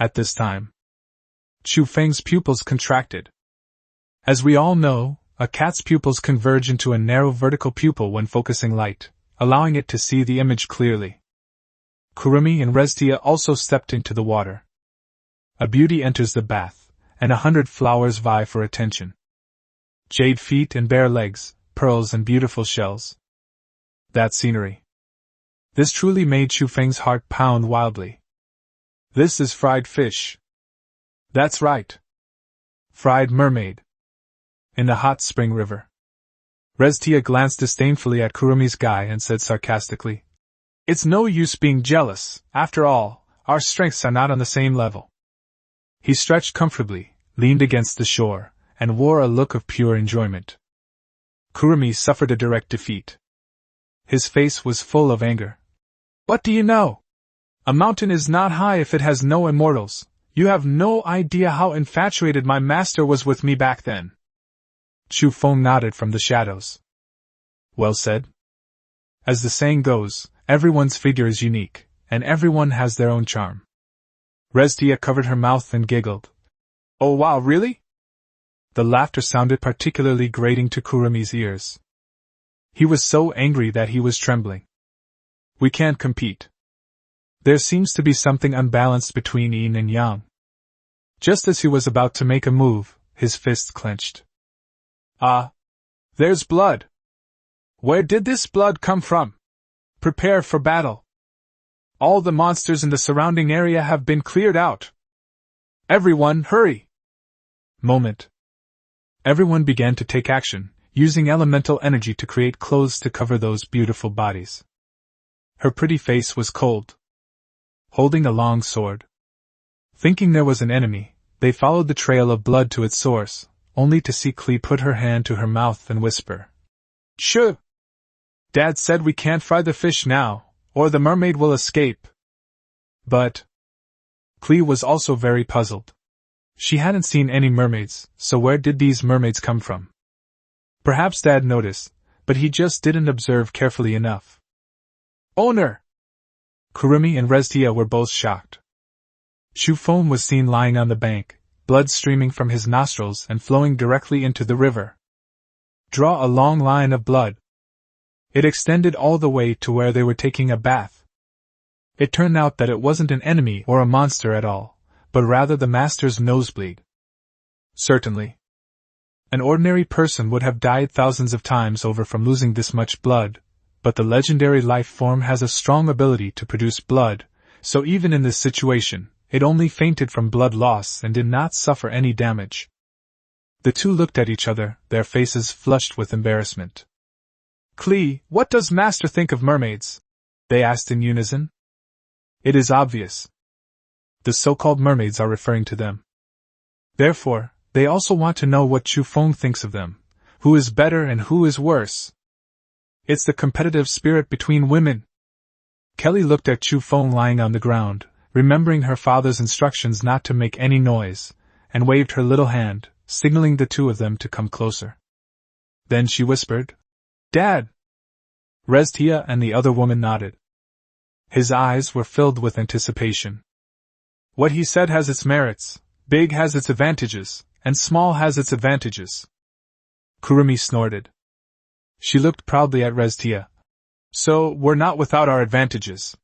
At this time, Chu Feng's pupils contracted. As we all know, a cat's pupils converge into a narrow vertical pupil when focusing light, allowing it to see the image clearly. Kurumi and Restia also stepped into the water. A beauty enters the bath, and 100 flowers vie for attention. Jade feet and bare legs, pearls and beautiful shells. That scenery. This truly made Chu Feng's heart pound wildly. This is fried fish. That's right. Fried mermaid. In the hot spring river. Restia glanced disdainfully at Kurumi's guy and said sarcastically, "It's no use being jealous, after all, our strengths are not on the same level." He stretched comfortably, leaned against the shore, and wore a look of pure enjoyment. Kurumi suffered a direct defeat. His face was full of anger. "What do you know? A mountain is not high if it has no immortals. You have no idea how infatuated my master was with me back then." Chu Feng nodded from the shadows. "Well said. As the saying goes, everyone's figure is unique, and everyone has their own charm." Restia covered her mouth and giggled. "Oh wow, really?" The laughter sounded particularly grating to Kurumi's ears. He was so angry that he was trembling. "We can't compete. There seems to be something unbalanced between yin and yang." Just as he was about to make a move, his fist clenched. "Ah! There's blood! Where did this blood come from? Prepare for battle. All the monsters in the surrounding area have been cleared out. Everyone, hurry!" Moment. Everyone began to take action, using elemental energy to create clothes to cover those beautiful bodies. Her pretty face was cold. Holding a long sword. Thinking there was an enemy, they followed the trail of blood to its source, only to see Klee put her hand to her mouth and whisper, "Shh! Dad said we can't fry the fish now, or the mermaid will escape." But Klee was also very puzzled. She hadn't seen any mermaids, so where did these mermaids come from? Perhaps Dad noticed, but he just didn't observe carefully enough. "Owner!" Kurumi and Restia were both shocked. Chu Feng was seen lying on the bank, blood streaming from his nostrils and flowing directly into the river. Draw a long line of blood. It extended all the way to where they were taking a bath. It turned out that it wasn't an enemy or a monster at all, but rather the master's nosebleed. Certainly. An ordinary person would have died thousands of times over from losing this much blood, but the legendary life form has a strong ability to produce blood, so even in this situation, it only fainted from blood loss and did not suffer any damage. The two looked at each other, their faces flushed with embarrassment. "Klee, what does Master think of mermaids?" they asked in unison. "It is obvious. The so-called mermaids are referring to them. Therefore, they also want to know what Chu Feng thinks of them, who is better and who is worse. It's the competitive spirit between women." Kelly looked at Chu Feng lying on the ground, remembering her father's instructions not to make any noise, and waved her little hand, signaling the two of them to come closer. Then she whispered, "Dad!" Restia and the other woman nodded. His eyes were filled with anticipation. "What he said has its merits, big has its advantages, and small has its advantages." Kurumi snorted. She looked proudly at Restia. "So, we're not without our advantages.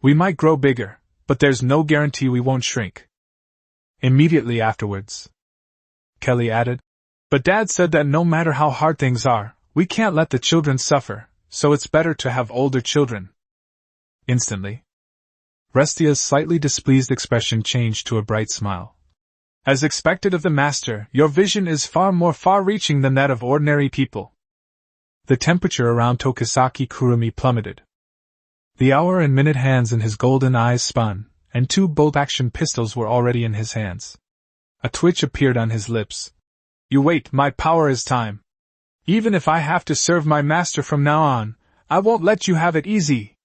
We might grow bigger, but there's no guarantee we won't shrink." Immediately afterwards, Kelly added, "But Dad said that no matter how hard things are, we can't let the children suffer, so it's better to have older children." Instantly, Restia's slightly displeased expression changed to a bright smile. "As expected of the Master, your vision is far more far-reaching than that of ordinary people." The temperature around Tokisaki Kurumi plummeted. The hour and minute hands in his golden eyes spun, and 2 bolt-action pistols were already in his hands. A twitch appeared on his lips. "You wait, my power is time. Even if I have to serve my master from now on, I won't let you have it easy."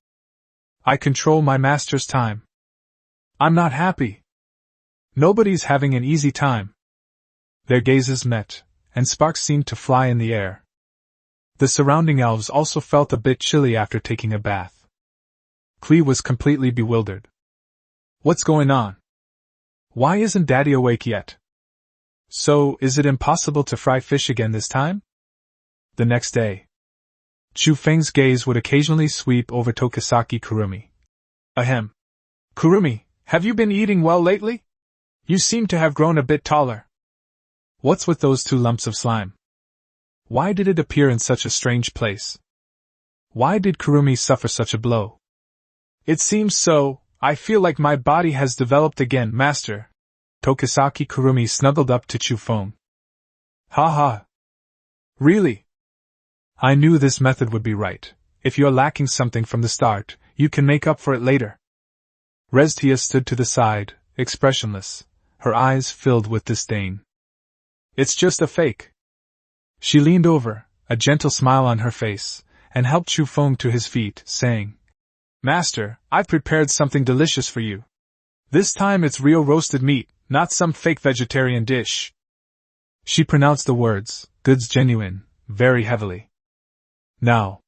I control my master's time. I'm not happy. Nobody's having an easy time. Their gazes met, and sparks seemed to fly in the air. The surrounding elves also felt a bit chilly after taking a bath. Klee was completely bewildered. What's going on? Why isn't Daddy awake yet? So, is it impossible to fry fish again this time? The next day, Chu Feng's gaze would occasionally sweep over Tokisaki Kurumi. Ahem. Kurumi, have you been eating well lately? You seem to have grown a bit taller. What's with those 2 lumps of slime? Why did it appear in such a strange place? Why did Kurumi suffer such a blow? It seems so. I feel like my body has developed again, master. Tokisaki Kurumi snuggled up to Chu Feng. Ha ha. Really? I knew this method would be right. If you're lacking something from the start, you can make up for it later. Restia stood to the side, expressionless, her eyes filled with disdain. It's just a fake. She leaned over, a gentle smile on her face, and helped Chu Feng to his feet, saying, Master, I've prepared something delicious for you. This time it's real roasted meat, not some fake vegetarian dish. She pronounced the words, goods genuine, very heavily. Now,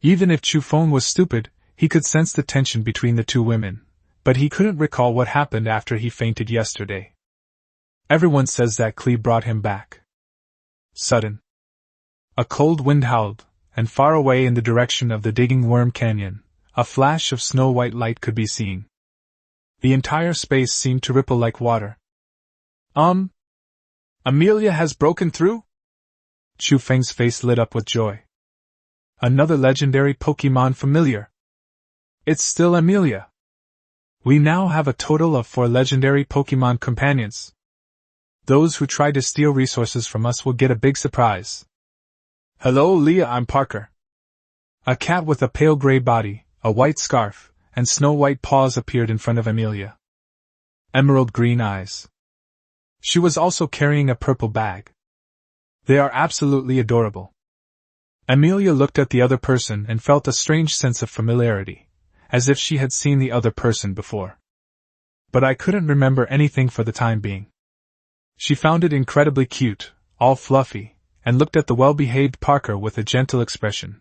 even if Chu Feng was stupid, he could sense the tension between the 2 women, but he couldn't recall what happened after he fainted yesterday. Everyone says that Klee brought him back. Sudden. A cold wind howled, and far away in the direction of the Digging Worm Canyon, a flash of snow-white light could be seen. The entire space seemed to ripple like water. Amelia has broken through? Chu Feng's face lit up with joy. Another legendary Pokémon familiar. It's still Amelia. We now have a total of 4 legendary Pokémon companions. Those who try to steal resources from us will get a big surprise. Hello, Leah, I'm Parker. A cat with a pale gray body, a white scarf, and snow-white paws appeared in front of Amelia. Emerald green eyes. She was also carrying a purple bag. They are absolutely adorable. Amelia looked at the other person and felt a strange sense of familiarity, as if she had seen the other person before. But I couldn't remember anything for the time being. She found it incredibly cute, all fluffy, and looked at the well-behaved Parker with a gentle expression.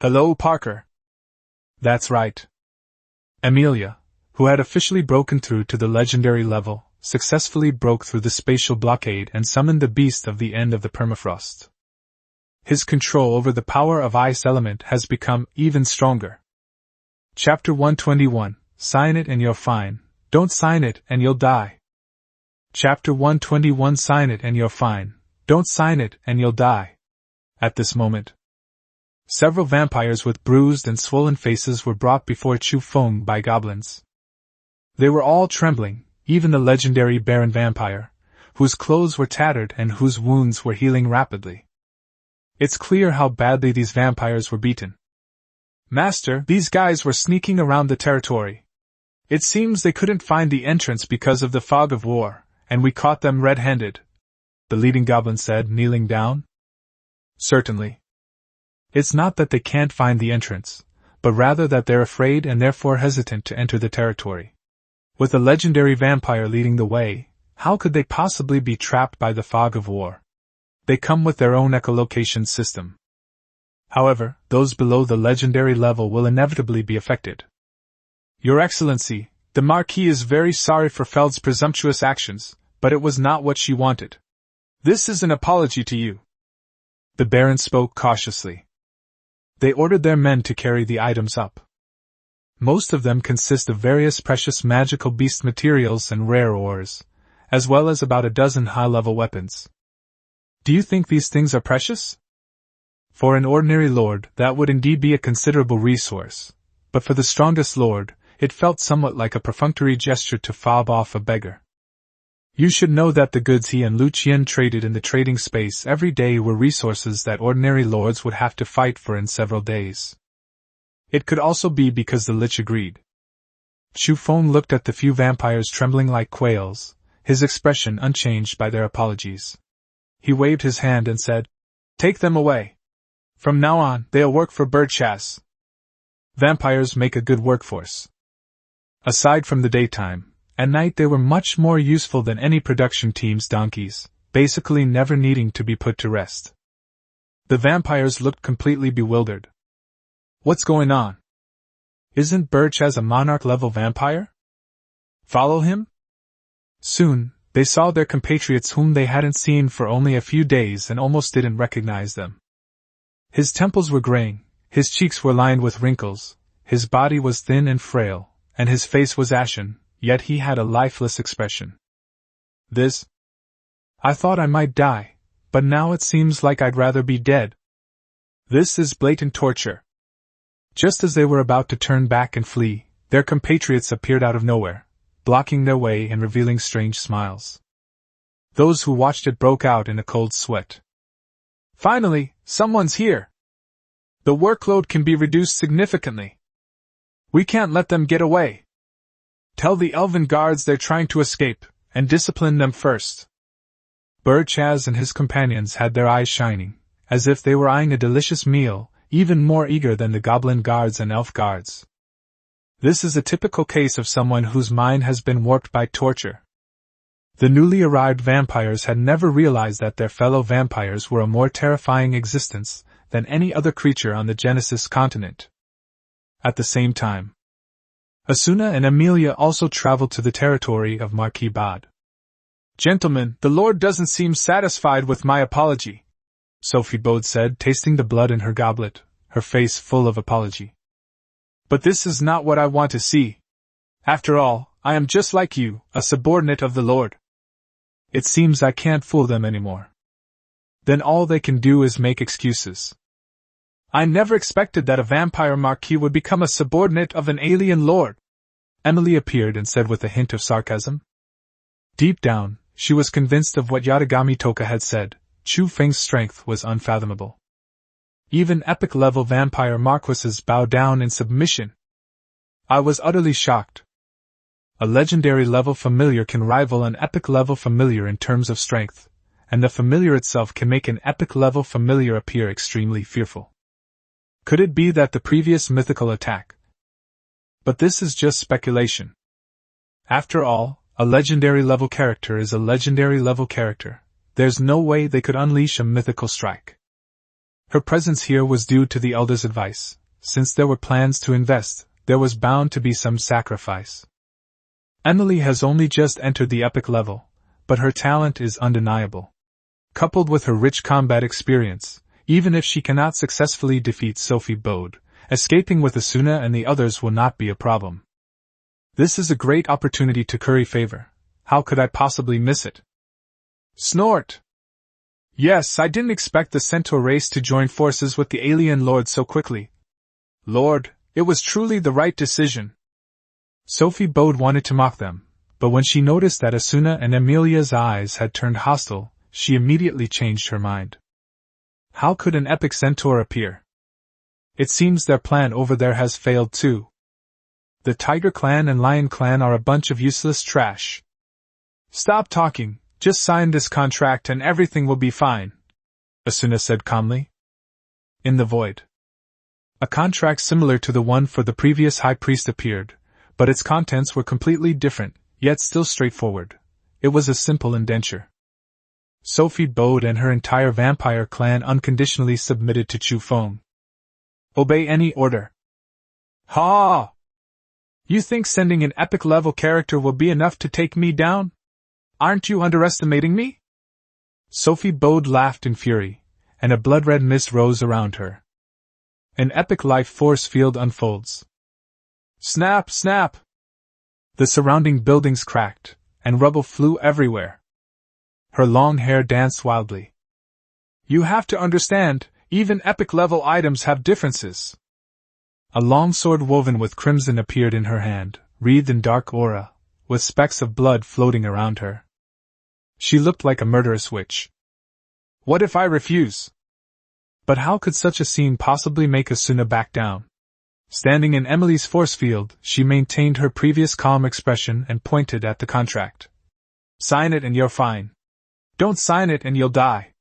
Hello, Parker. That's right. Amelia, who had officially broken through to the legendary level, successfully broke through the spatial blockade and summoned the beast of the end of the permafrost. His control over the power of ice element has become even stronger. Chapter 121, Sign it and you're fine, don't sign it and you'll die. Chapter 121, Sign it and you're fine, don't sign it and you'll die. At this moment, several vampires with bruised and swollen faces were brought before Chu Feng by goblins. They were all trembling, even the legendary Baron Vampire, whose clothes were tattered and whose wounds were healing rapidly. It's clear how badly these vampires were beaten. Master, these guys were sneaking around the territory. It seems they couldn't find the entrance because of the fog of war, and we caught them red-handed, the leading goblin said, kneeling down. Certainly. It's not that they can't find the entrance, but rather that they're afraid and therefore hesitant to enter the territory. With a legendary vampire leading the way, how could they possibly be trapped by the fog of war? They come with their own echolocation system. However, those below the legendary level will inevitably be affected. Your Excellency, the Marquis is very sorry for Feld's presumptuous actions, but it was not what she wanted. This is an apology to you. The Baron spoke cautiously. They ordered their men to carry the items up. Most of them consist of various precious magical beast materials and rare ores, as well as about a dozen high-level weapons. Do you think these things are precious? For an ordinary lord, that would indeed be a considerable resource, but for the strongest lord, it felt somewhat like a perfunctory gesture to fob off a beggar. You should know that the goods he and Lu Qian traded in the trading space every day were resources that ordinary lords would have to fight for in several days. It could also be because the Lich agreed. Chu Feng looked at the few vampires trembling like quails, his expression unchanged by their apologies. He waved his hand and said, "Take them away. From now on, they'll work for Birdchas." Vampires make a good workforce. Aside from the daytime, at night they were much more useful than any production team's donkeys, basically never needing to be put to rest. The vampires looked completely bewildered. What's going on? Isn't Birch as a monarch-level vampire? Follow him? Soon, they saw their compatriots whom they hadn't seen for only a few days and almost didn't recognize them. His temples were graying, his cheeks were lined with wrinkles, his body was thin and frail, and his face was ashen, yet he had a lifeless expression. This? I thought I might die, but now it seems like I'd rather be dead. This is blatant torture. Just as they were about to turn back and flee, their compatriots appeared out of nowhere, blocking their way and revealing strange smiles. Those who watched it broke out in a cold sweat. Finally, someone's here! The workload can be reduced significantly. We can't let them get away. Tell the elven guards they're trying to escape, and discipline them first. Birchaz and his companions had their eyes shining, as if they were eyeing a delicious meal, even more eager than the goblin guards and elf guards. This is a typical case of someone whose mind has been warped by torture. The newly arrived vampires had never realized that their fellow vampires were a more terrifying existence than any other creature on the Genesis continent. At the same time, Asuna and Amelia also traveled to the territory of Marquis Bad. Gentlemen, the Lord doesn't seem satisfied with my apology, Sophie Bode said, tasting the blood in her goblet, her face full of apology. But this is not what I want to see. After all, I am just like you, a subordinate of the Lord. It seems I can't fool them anymore. Then all they can do is make excuses. I never expected that a vampire marquis would become a subordinate of an alien lord. Emily appeared and said with a hint of sarcasm. Deep down, she was convinced of what Yatagami Toka had said. Chu Feng's strength was unfathomable. Even epic-level vampire marquises bow down in submission. I was utterly shocked. A legendary-level familiar can rival an epic-level familiar in terms of strength, and the familiar itself can make an epic-level familiar appear extremely fearful. Could it be that the previous mythical attack? But this is just speculation. After all, a legendary-level character is a legendary-level character. There's no way they could unleash a mythical strike. Her presence here was due to the Elder's advice. Since there were plans to invest, there was bound to be some sacrifice. Emily has only just entered the epic level, but her talent is undeniable. Coupled with her rich combat experience, even if she cannot successfully defeat Sophie Bode, escaping with Asuna and the others will not be a problem. This is a great opportunity to curry favor. How could I possibly miss it? Snort! Yes, I didn't expect the Centaur race to join forces with the alien lord so quickly. Lord, it was truly the right decision. Sophie Bode wanted to mock them, but when she noticed that Asuna and Amelia's eyes had turned hostile, she immediately changed her mind. How could an epic centaur appear? It seems their plan over there has failed too. The Tiger Clan and Lion Clan are a bunch of useless trash. Stop talking, just sign this contract and everything will be fine, Asuna said calmly. In the void, a contract similar to the one for the previous high priest appeared, but its contents were completely different, yet still straightforward. It was a simple indenture. Sophie Bode and her entire vampire clan unconditionally submitted to Chu Feng. Obey any order. Ha! You think sending an epic-level character will be enough to take me down? Aren't you underestimating me? Sophie Bode laughed in fury, and a blood-red mist rose around her. An epic life force field unfolds. Snap, snap! The surrounding buildings cracked, and rubble flew everywhere. Her long hair danced wildly. You have to understand, even epic-level items have differences. A long sword woven with crimson appeared in her hand, wreathed in dark aura, with specks of blood floating around her. She looked like a murderous witch. What if I refuse? But how could such a scene possibly make Asuna back down? Standing in Emily's force field, she maintained her previous calm expression and pointed at the contract. Sign it and you're fine. Don't sign it and you'll die.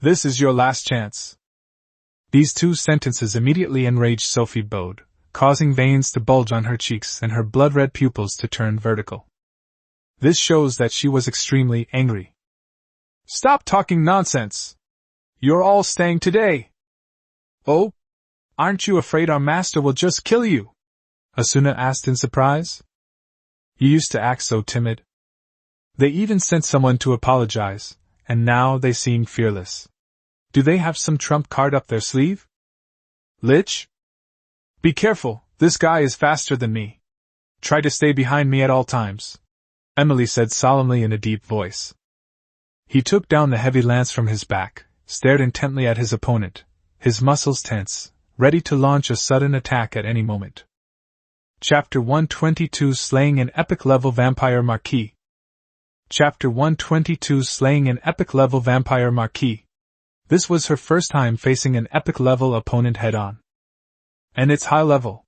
This is your last chance. These two sentences immediately enraged Sophie Bode, causing veins to bulge on her cheeks and her blood-red pupils to turn vertical. This shows that she was extremely angry. "Stop talking nonsense! You're all staying today!" "Oh? Aren't you afraid our master will just kill you?" Asuna asked in surprise. "You used to act so timid." They even sent someone to apologize, and now they seem fearless. Do they have some trump card up their sleeve? "Lich? Be careful, this guy is faster than me. Try to stay behind me at all times," Emily said solemnly in a deep voice. He took down the heavy lance from his back, stared intently at his opponent, his muscles tense, ready to launch a sudden attack at any moment. Chapter 122 Slaying an Epic-Level Vampire Marquis. Chapter 122 Slaying an Epic-Level Vampire Marquis. This was her first time facing an epic-level opponent head-on. And it's high-level.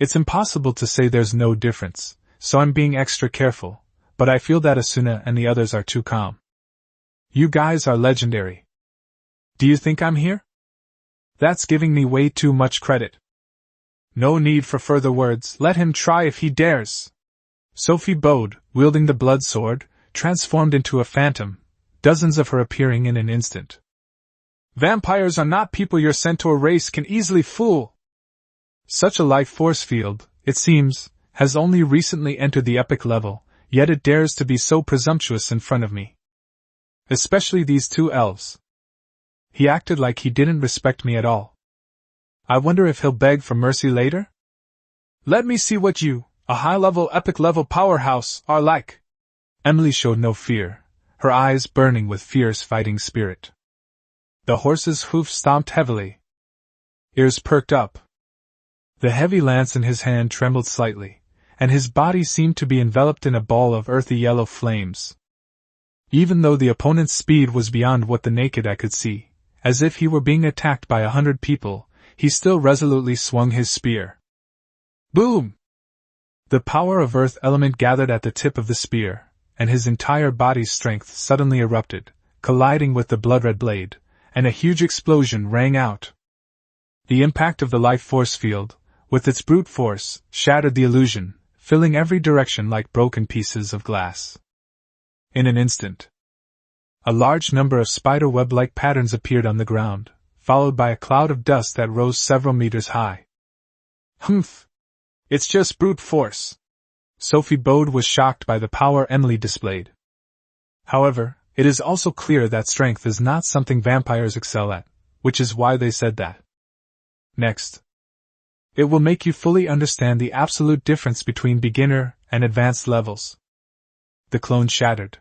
It's impossible to say there's no difference, so I'm being extra careful, but I feel that Asuna and the others are too calm. You guys are legendary. Do you think I'm here? That's giving me way too much credit. No need for further words, let him try if he dares. Sophie bowed, wielding the blood sword, transformed into a phantom, dozens of her appearing in an instant. Vampires are not people your centaur race can easily fool. Such a life force field, it seems, has only recently entered the epic level, yet it dares to be so presumptuous in front of me. Especially these two elves. He acted like he didn't respect me at all. I wonder if he'll beg for mercy later? Let me see what you, a high-level epic-level powerhouse, are like. Emily showed no fear, her eyes burning with fierce fighting spirit. The horse's hoof stomped heavily. Ears perked up. The heavy lance in his hand trembled slightly, and his body seemed to be enveloped in a ball of earthy yellow flames. Even though the opponent's speed was beyond what the naked eye could see, as if he were being attacked by 100 people, he still resolutely swung his spear. Boom! The power of earth element gathered at the tip of the spear, and his entire body's strength suddenly erupted, colliding with the blood-red blade, and a huge explosion rang out. The impact of the life force field, with its brute force, shattered the illusion, filling every direction like broken pieces of glass. In an instant, a large number of spider-web-like patterns appeared on the ground, followed by a cloud of dust that rose several meters high. Humph! It's just brute force. Sophie Bode was shocked by the power Emily displayed. However, it is also clear that strength is not something vampires excel at, which is why they said that. Next. It will make you fully understand the absolute difference between beginner and advanced levels. The clone shattered.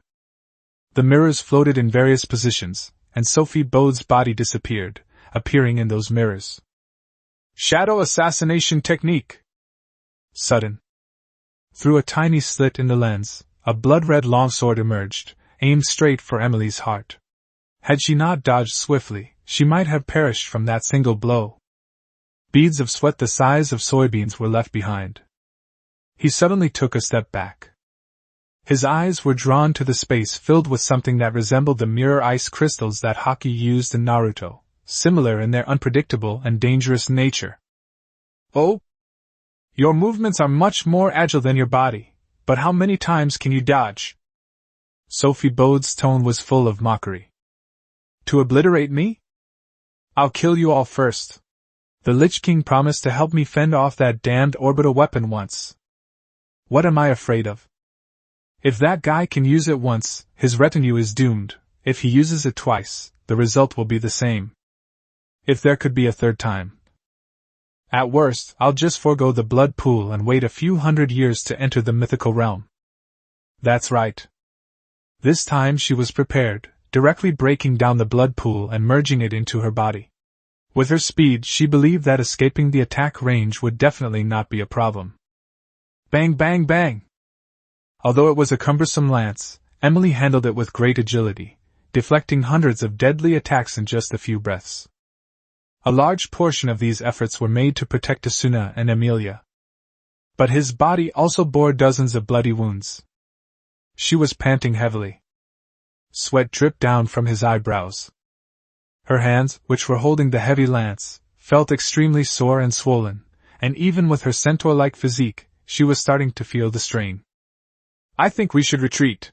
The mirrors floated in various positions, and Sophie Bode's body disappeared, appearing in those mirrors. Shadow assassination technique. Sudden. Through a tiny slit in the lens, a blood-red longsword emerged, aimed straight for Emily's heart. Had she not dodged swiftly, she might have perished from that single blow. Beads of sweat the size of soybeans were left behind. He suddenly took a step back. His eyes were drawn to the space filled with something that resembled the mirror ice crystals that Haki used in Naruto, similar in their unpredictable and dangerous nature. Oh? Your movements are much more agile than your body, but how many times can you dodge? Sophie Bode's tone was full of mockery. To obliterate me? I'll kill you all first. The Lich King promised to help me fend off that damned orbital weapon once. What am I afraid of? If that guy can use it once, his retinue is doomed. If he uses it twice, the result will be the same. If there could be a third time. At worst, I'll just forego the blood pool and wait a few hundred years to enter the mythical realm. That's right. This time she was prepared, directly breaking down the blood pool and merging it into her body. With her speed, she believed that escaping the attack range would definitely not be a problem. Bang, bang, bang! Although it was a cumbersome lance, Emily handled it with great agility, deflecting hundreds of deadly attacks in just a few breaths. A large portion of these efforts were made to protect Asuna and Emilia. But his body also bore dozens of bloody wounds. She was panting heavily. Sweat dripped down from his eyebrows. Her hands, which were holding the heavy lance, felt extremely sore and swollen, and even with her centaur-like physique, she was starting to feel the strain. "I think we should retreat.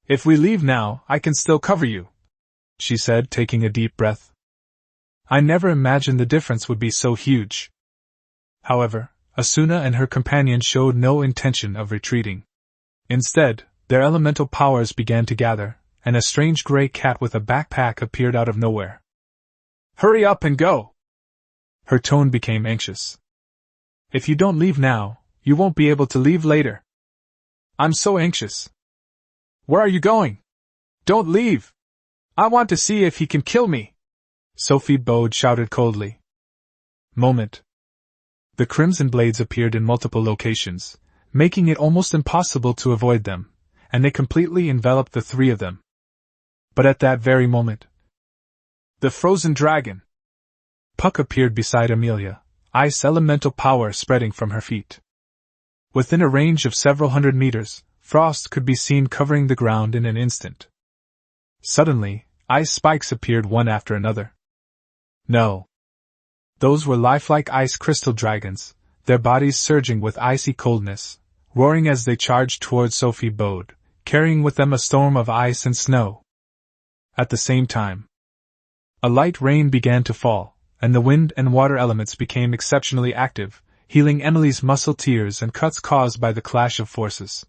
If we leave now, I can still cover you," she said, taking a deep breath. I never imagined the difference would be so huge. However, Asuna and her companion showed no intention of retreating. Instead, their elemental powers began to gather, and a strange gray cat with a backpack appeared out of nowhere. "Hurry up and go!" Her tone became anxious. "If you don't leave now, you won't be able to leave later." "I'm so anxious." "Where are you going? Don't leave! I want to see if he can kill me!" Sophie Bode shouted coldly. Moment. The crimson blades appeared in multiple locations, making it almost impossible to avoid them, and they completely enveloped the three of them. But at that very moment, the frozen dragon! Puck appeared beside Amelia, ice elemental power spreading from her feet. Within a range of several hundred meters, frost could be seen covering the ground in an instant. Suddenly, ice spikes appeared one after another. No. Those were lifelike ice crystal dragons, their bodies surging with icy coldness, roaring as they charged towards Sophie Bode, carrying with them a storm of ice and snow. At the same time, a light rain began to fall, and the wind and water elements became exceptionally active, healing Emily's muscle tears and cuts caused by the clash of forces.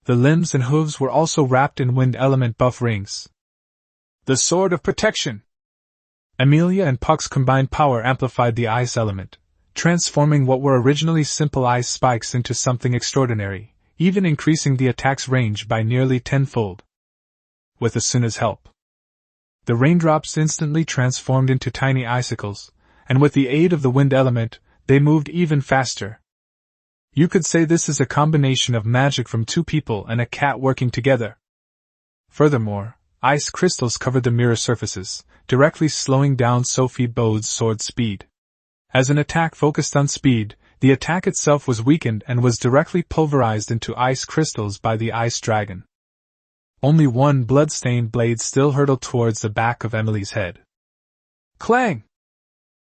The limbs and hooves were also wrapped in wind element buff rings. The sword of protection! Amelia and Puck's combined power amplified the ice element, transforming what were originally simple ice spikes into something extraordinary, even increasing the attack's range by nearly tenfold. With Asuna's help, the raindrops instantly transformed into tiny icicles, and with the aid of the wind element, they moved even faster. You could say this is a combination of magic from two people and a cat working together. Furthermore, ice crystals covered the mirror surfaces, directly slowing down Sophie Bode's sword speed. As an attack focused on speed, the attack itself was weakened and was directly pulverized into ice crystals by the ice dragon. Only one blood-stained blade still hurtled towards the back of Emily's head. Clang!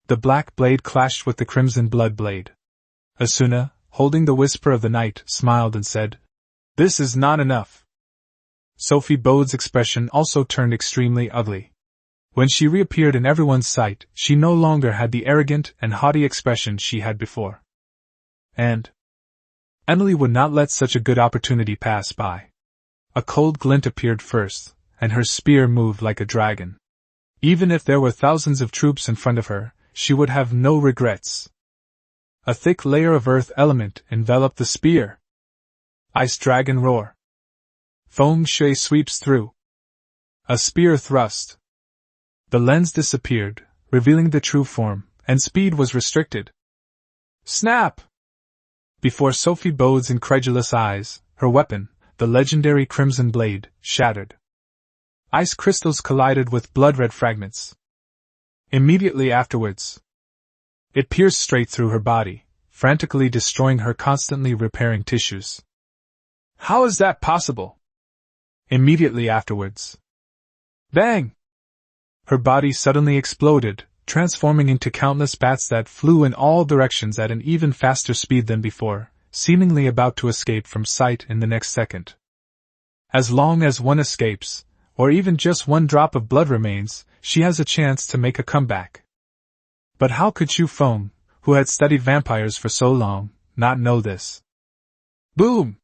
The black blade clashed with the crimson blood blade. Asuna, holding the Whisper of the Night, smiled and said, "This is not enough." Sophie Bode's expression also turned extremely ugly. When she reappeared in everyone's sight, she no longer had the arrogant and haughty expression she had before. And Emily would not let such a good opportunity pass by. A cold glint appeared first, and her spear moved like a dragon. Even if there were thousands of troops in front of her, she would have no regrets. A thick layer of earth element enveloped the spear. Ice dragon roar. Foam shui sweeps through. A spear thrust. The lens disappeared, revealing the true form, and speed was restricted. Snap! Before Sophie Bode's incredulous eyes, her weapon, the legendary Crimson Blade, shattered. Ice crystals collided with blood-red fragments. Immediately afterwards, it pierced straight through her body, frantically destroying her constantly repairing tissues. How is that possible? Immediately afterwards. Bang! Her body suddenly exploded, transforming into countless bats that flew in all directions at an even faster speed than before, seemingly about to escape from sight in the next second. As long as one escapes, or even just one drop of blood remains, she has a chance to make a comeback. But how could Chu Feng, who had studied vampires for so long, not know this? Boom!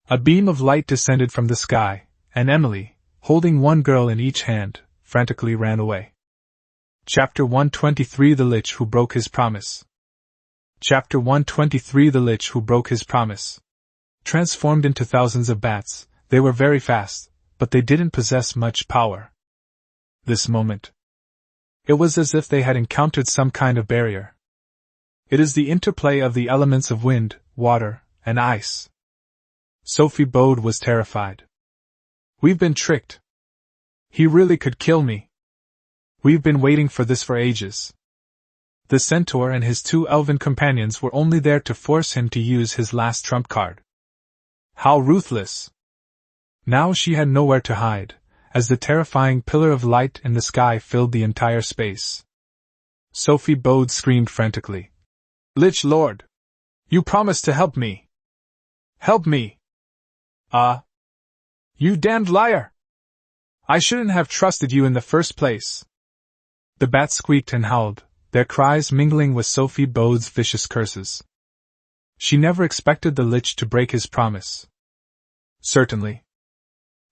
A beam of light descended from the sky, and Emily, holding one girl in each hand, frantically ran away. Chapter 123 The Lich Who Broke His Promise. Chapter 123 The Lich Who Broke His Promise. Transformed into thousands of bats, they were very fast, but they didn't possess much power. This moment, it was as if they had encountered some kind of barrier. It is the interplay of the elements of wind, water, and ice. Sophie Bode was terrified. We've been tricked. He really could kill me. We've been waiting for this for ages. The centaur and his two elven companions were only there to force him to use his last trump card. How ruthless! Now she had nowhere to hide, as the terrifying pillar of light in the sky filled the entire space. Sophie Bode screamed frantically. Lich Lord! You promised to help me! Help me! You damned liar! I shouldn't have trusted you in the first place. The bats squeaked and howled, their cries mingling with Sophie Bode's vicious curses. She never expected the Lich to break his promise. Certainly.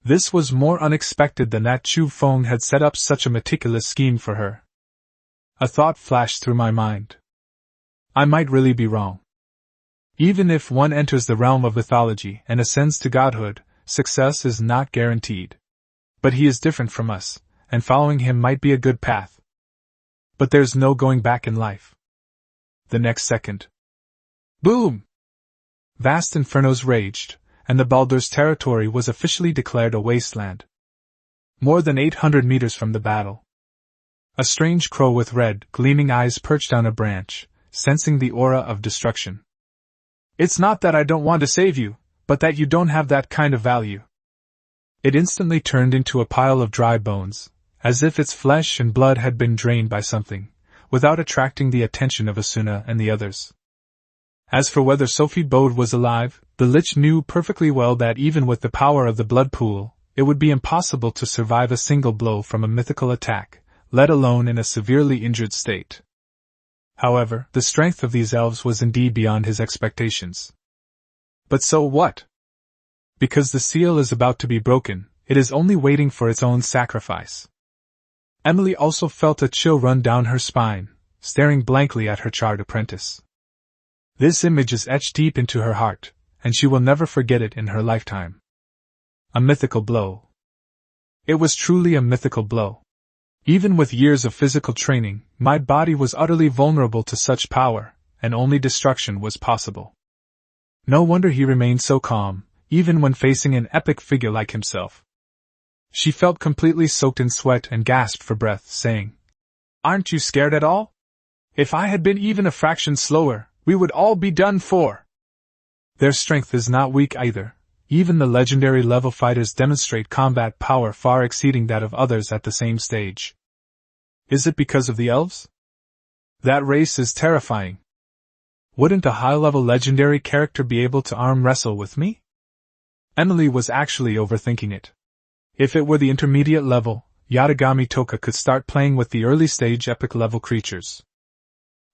This was more unexpected than that Chu Feng had set up such a meticulous scheme for her. A thought flashed through my mind. I might really be wrong. Even if one enters the realm of mythology and ascends to godhood, success is not guaranteed. But he is different from us, and following him might be a good path. But there's no going back in life. The next second. Boom! Vast infernos raged, and the Baldur's territory was officially declared a wasteland. More than 800 meters from the battle. A strange crow with red, gleaming eyes perched on a branch, sensing the aura of destruction. It's not that I don't want to save you, but that you don't have that kind of value. It instantly turned into a pile of dry bones, as if its flesh and blood had been drained by something, without attracting the attention of Asuna and the others. As for whether Sophie Bode was alive, the Lich knew perfectly well that even with the power of the blood pool, it would be impossible to survive a single blow from a mythical attack, let alone in a severely injured state. However, the strength of these elves was indeed beyond his expectations. But so what? Because the seal is about to be broken, it is only waiting for its own sacrifice. Emily also felt a chill run down her spine, staring blankly at her charred apprentice. This image is etched deep into her heart, and she will never forget it in her lifetime. A mythical blow. It was truly a mythical blow. Even with years of physical training, my body was utterly vulnerable to such power, and only destruction was possible. No wonder he remained so calm, even when facing an epic figure like himself. She felt completely soaked in sweat and gasped for breath, saying, "Aren't you scared at all? If I had been even a fraction slower, we would all be done for." Their strength is not weak either. Even the legendary level fighters demonstrate combat power far exceeding that of others at the same stage. Is it because of the elves? That race is terrifying. Wouldn't a high-level legendary character be able to arm wrestle with me? Emily was actually overthinking it. If it were the intermediate level, Yatagami Toka could start playing with the early-stage epic-level creatures.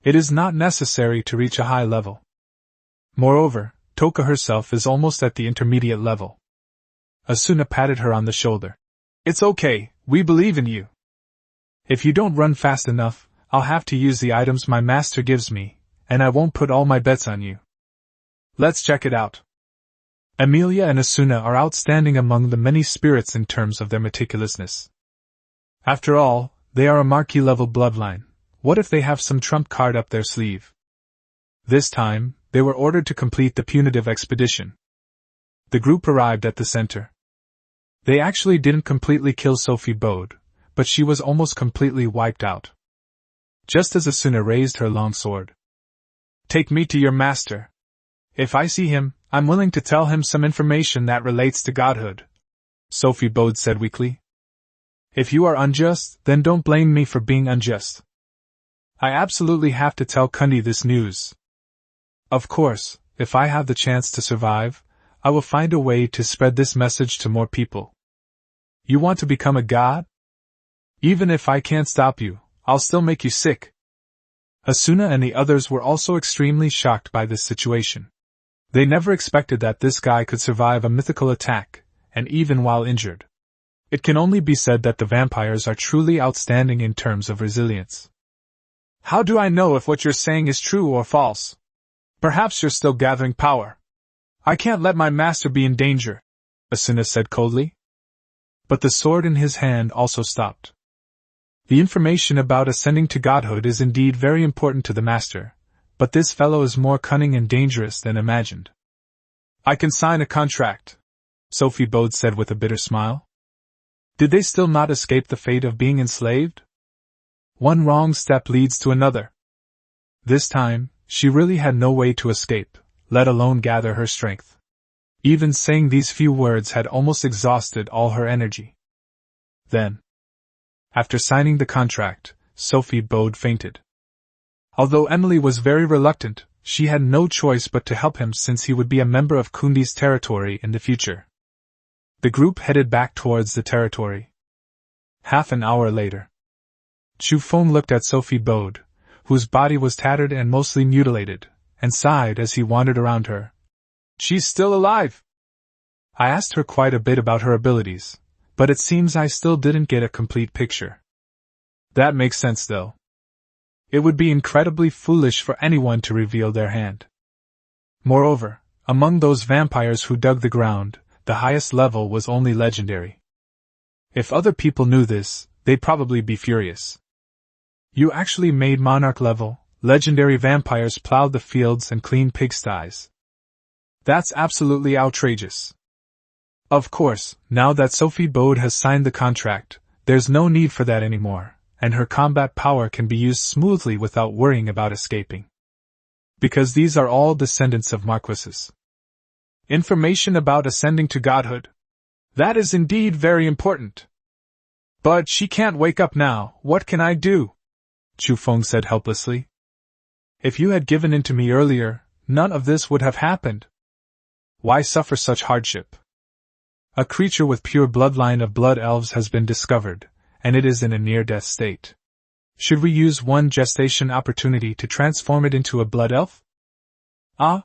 It is not necessary to reach a high level. Moreover, Toka herself is almost at the intermediate level. Asuna patted her on the shoulder. "It's okay, we believe in you. If you don't run fast enough, I'll have to use the items my master gives me, and I won't put all my bets on you. Let's check it out." Amelia and Asuna are outstanding among the many spirits in terms of their meticulousness. After all, they are a marquee-level bloodline. What if they have some trump card up their sleeve? This time, they were ordered to complete the punitive expedition. The group arrived at the center. They actually didn't completely kill Sophie Bode, but she was almost completely wiped out. Just as Asuna raised her long sword. "Take me to your master. If I see him, I'm willing to tell him some information that relates to godhood," Sophie Bode said weakly. "If you are unjust, then don't blame me for being unjust. I absolutely have to tell Kundi this news. Of course, if I have the chance to survive, I will find a way to spread this message to more people. You want to become a god? Even if I can't stop you, I'll still make you sick." Asuna and the others were also extremely shocked by this situation. They never expected that this guy could survive a mythical attack, and even while injured. It can only be said that the vampires are truly outstanding in terms of resilience. "How do I know if what you're saying is true or false? Perhaps you're still gathering power. I can't let my master be in danger," Asuna said coldly. But the sword in his hand also stopped. The information about ascending to godhood is indeed very important to the master, but this fellow is more cunning and dangerous than imagined. "I can sign a contract," Sophie Bode said with a bitter smile. Did they still not escape the fate of being enslaved? One wrong step leads to another. This time, she really had no way to escape, let alone gather her strength. Even saying these few words had almost exhausted all her energy. Then, after signing the contract, Sophie Bode fainted. Although Emily was very reluctant, she had no choice but to help him since he would be a member of Kundi's territory in the future. The group headed back towards the territory. Half an hour later, Chu Feng looked at Sophie Bode, whose body was tattered and mostly mutilated, and sighed as he wandered around her. "She's still alive!" I asked her quite a bit about her abilities, but it seems I still didn't get a complete picture. That makes sense though. It would be incredibly foolish for anyone to reveal their hand. Moreover, among those vampires who dug the ground, the highest level was only legendary. If other people knew this, they'd probably be furious. You actually made monarch level, legendary vampires plowed the fields and cleaned pigsties. That's absolutely outrageous. Of course, now that Sophie Bode has signed the contract, there's no need for that anymore, and her combat power can be used smoothly without worrying about escaping. Because these are all descendants of marquises. Information about ascending to godhood. That is indeed very important. But she can't wake up now, what can I do? Chu Feng said helplessly. If you had given in to me earlier, none of this would have happened. Why suffer such hardship? A creature with pure bloodline of blood elves has been discovered, and it is in a near-death state. Should we use one gestation opportunity to transform it into a blood elf? Ah?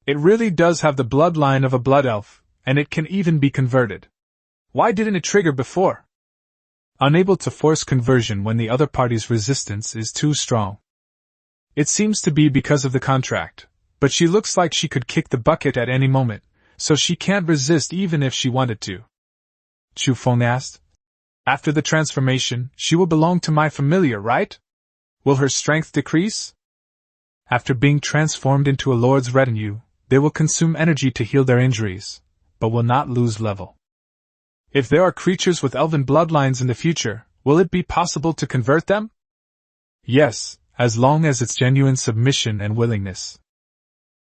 It really does have the bloodline of a blood elf, and it can even be converted. Why didn't it trigger before? Unable to force conversion when the other party's resistance is too strong. It seems to be because of the contract, but she looks like she could kick the bucket at any moment, so she can't resist even if she wanted to. Chu Feng asked. After the transformation, she will belong to my familiar, right? Will her strength decrease? After being transformed into a lord's retinue, they will consume energy to heal their injuries, but will not lose level. If there are creatures with elven bloodlines in the future, will it be possible to convert them? Yes, as long as it's genuine submission and willingness.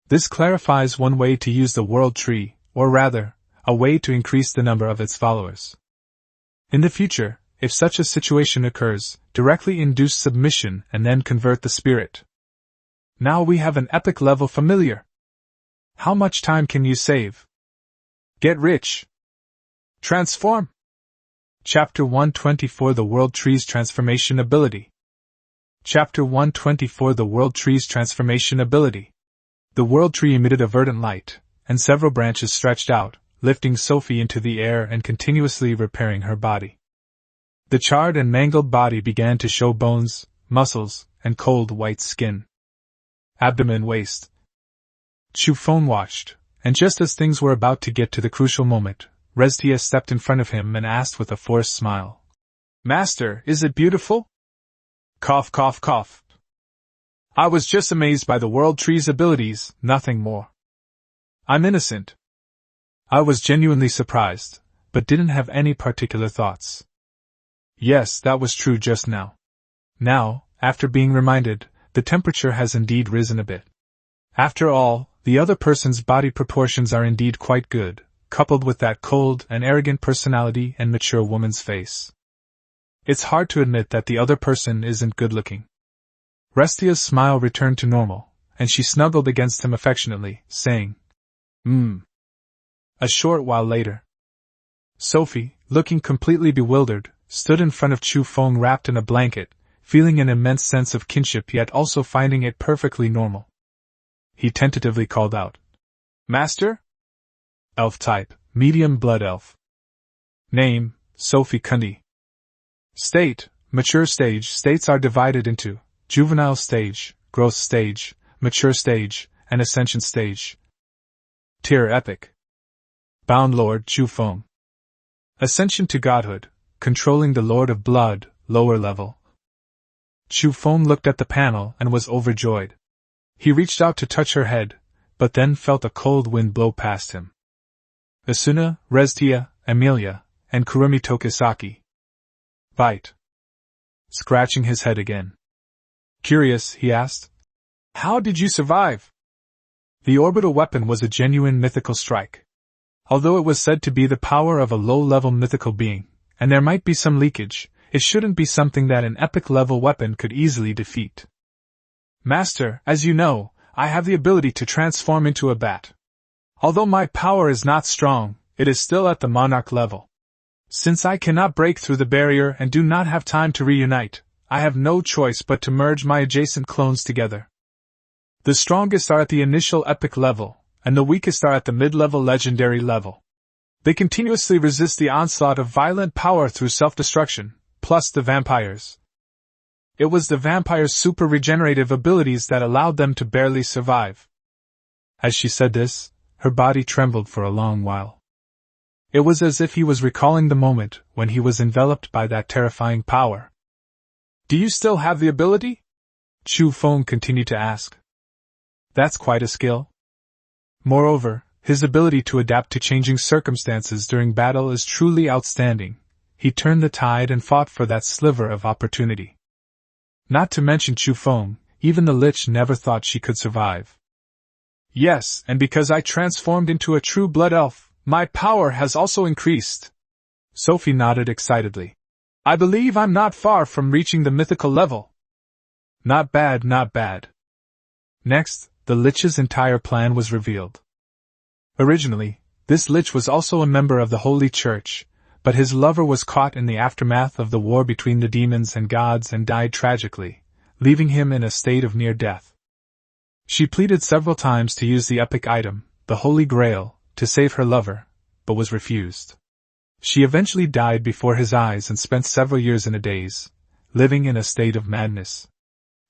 This clarifies one way to use the world tree, or rather, a way to increase the number of its followers. In the future, if such a situation occurs, directly induce submission and then convert the spirit. Now we have an epic level familiar. How much time can you save? Get rich. Transform. Chapter 124 The World Tree's Transformation Ability. Chapter 124 The World Tree's Transformation Ability. The world tree emitted a verdant light, and several branches stretched out, lifting Sophie into the air and continuously repairing her body. The charred and mangled body began to show bones, muscles, and cold white skin. Abdomen, waist. Chu Feng watched, and just as things were about to get to the crucial moment, Restia stepped in front of him and asked with a forced smile. Master, is it beautiful? Cough, cough, cough. I was just amazed by the world tree's abilities, nothing more. I'm innocent. I was genuinely surprised, but didn't have any particular thoughts. Yes, that was true just now. Now, after being reminded, the temperature has indeed risen a bit. After all, the other person's body proportions are indeed quite good, coupled with that cold and arrogant personality and mature woman's face. It's hard to admit that the other person isn't good-looking. Restia's smile returned to normal, and she snuggled against him affectionately, saying, A short while later, Sophie, looking completely bewildered, stood in front of Chu Feng wrapped in a blanket, feeling an immense sense of kinship yet also finding it perfectly normal. He tentatively called out, Master? Elf type, medium blood elf. Name, Sophie Kundi. State, mature stage. States are divided into juvenile stage, growth stage, mature stage, and ascension stage. Tier epic. Bound Lord Chu Feng. Ascension to godhood, controlling the Lord of Blood, lower level. Chu Feng looked at the panel and was overjoyed. He reached out to touch her head, but then felt a cold wind blow past him. Asuna, Restia, Amelia, and Kurumi Tokisaki. Bite. Scratching his head again. Curious, he asked. How did you survive? The orbital weapon was a genuine mythical strike. Although it was said to be the power of a low-level mythical being, and there might be some leakage, it shouldn't be something that an epic-level weapon could easily defeat. Master, as you know, I have the ability to transform into a bat. Although my power is not strong, it is still at the monarch level. Since I cannot break through the barrier and do not have time to reunite, I have no choice but to merge my adjacent clones together. The strongest are at the initial epic level, and the weakest are at the mid-level legendary level. They continuously resist the onslaught of violent power through self-destruction, plus the vampires. It was the vampires' super regenerative abilities that allowed them to barely survive. As she said this, her body trembled for a long while. It was as if he was recalling the moment when he was enveloped by that terrifying power. Do you still have the ability? Chu Feng continued to ask. That's quite a skill. Moreover, his ability to adapt to changing circumstances during battle is truly outstanding. He turned the tide and fought for that sliver of opportunity. Not to mention Chu Feng, even the Lich never thought she could survive. Yes, and because I transformed into a true blood elf, my power has also increased. Sophie nodded excitedly. I believe I'm not far from reaching the mythical level. Not bad, not bad. Next, the Lich's entire plan was revealed. Originally, this Lich was also a member of the Holy Church, but his lover was caught in the aftermath of the war between the demons and gods and died tragically, leaving him in a state of near death. She pleaded several times to use the epic item, the Holy Grail, to save her lover, but was refused. She eventually died before his eyes and spent several years in a daze, living in a state of madness.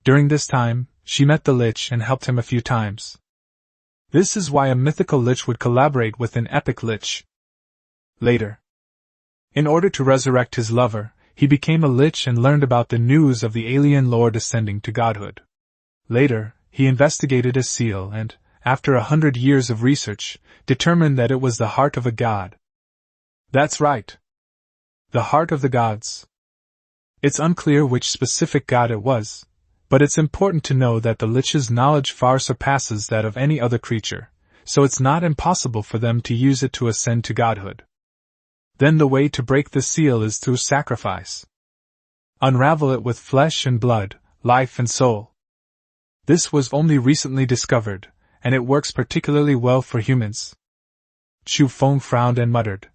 During this time, she met the Lich and helped him a few times. This is why a mythical Lich would collaborate with an epic Lich. Later, in order to resurrect his lover, he became a Lich and learned about the news of the alien lord ascending to godhood. Later, he investigated a seal and, after 100 years of research, determined that it was the heart of a god. That's right. The heart of the gods. It's unclear which specific god it was, but it's important to know that the Lich's knowledge far surpasses that of any other creature, so it's not impossible for them to use it to ascend to godhood. Then the way to break the seal is through sacrifice. Unravel it with flesh and blood, life and soul. This was only recently discovered, and it works particularly well for humans. Chu Feng frowned and muttered.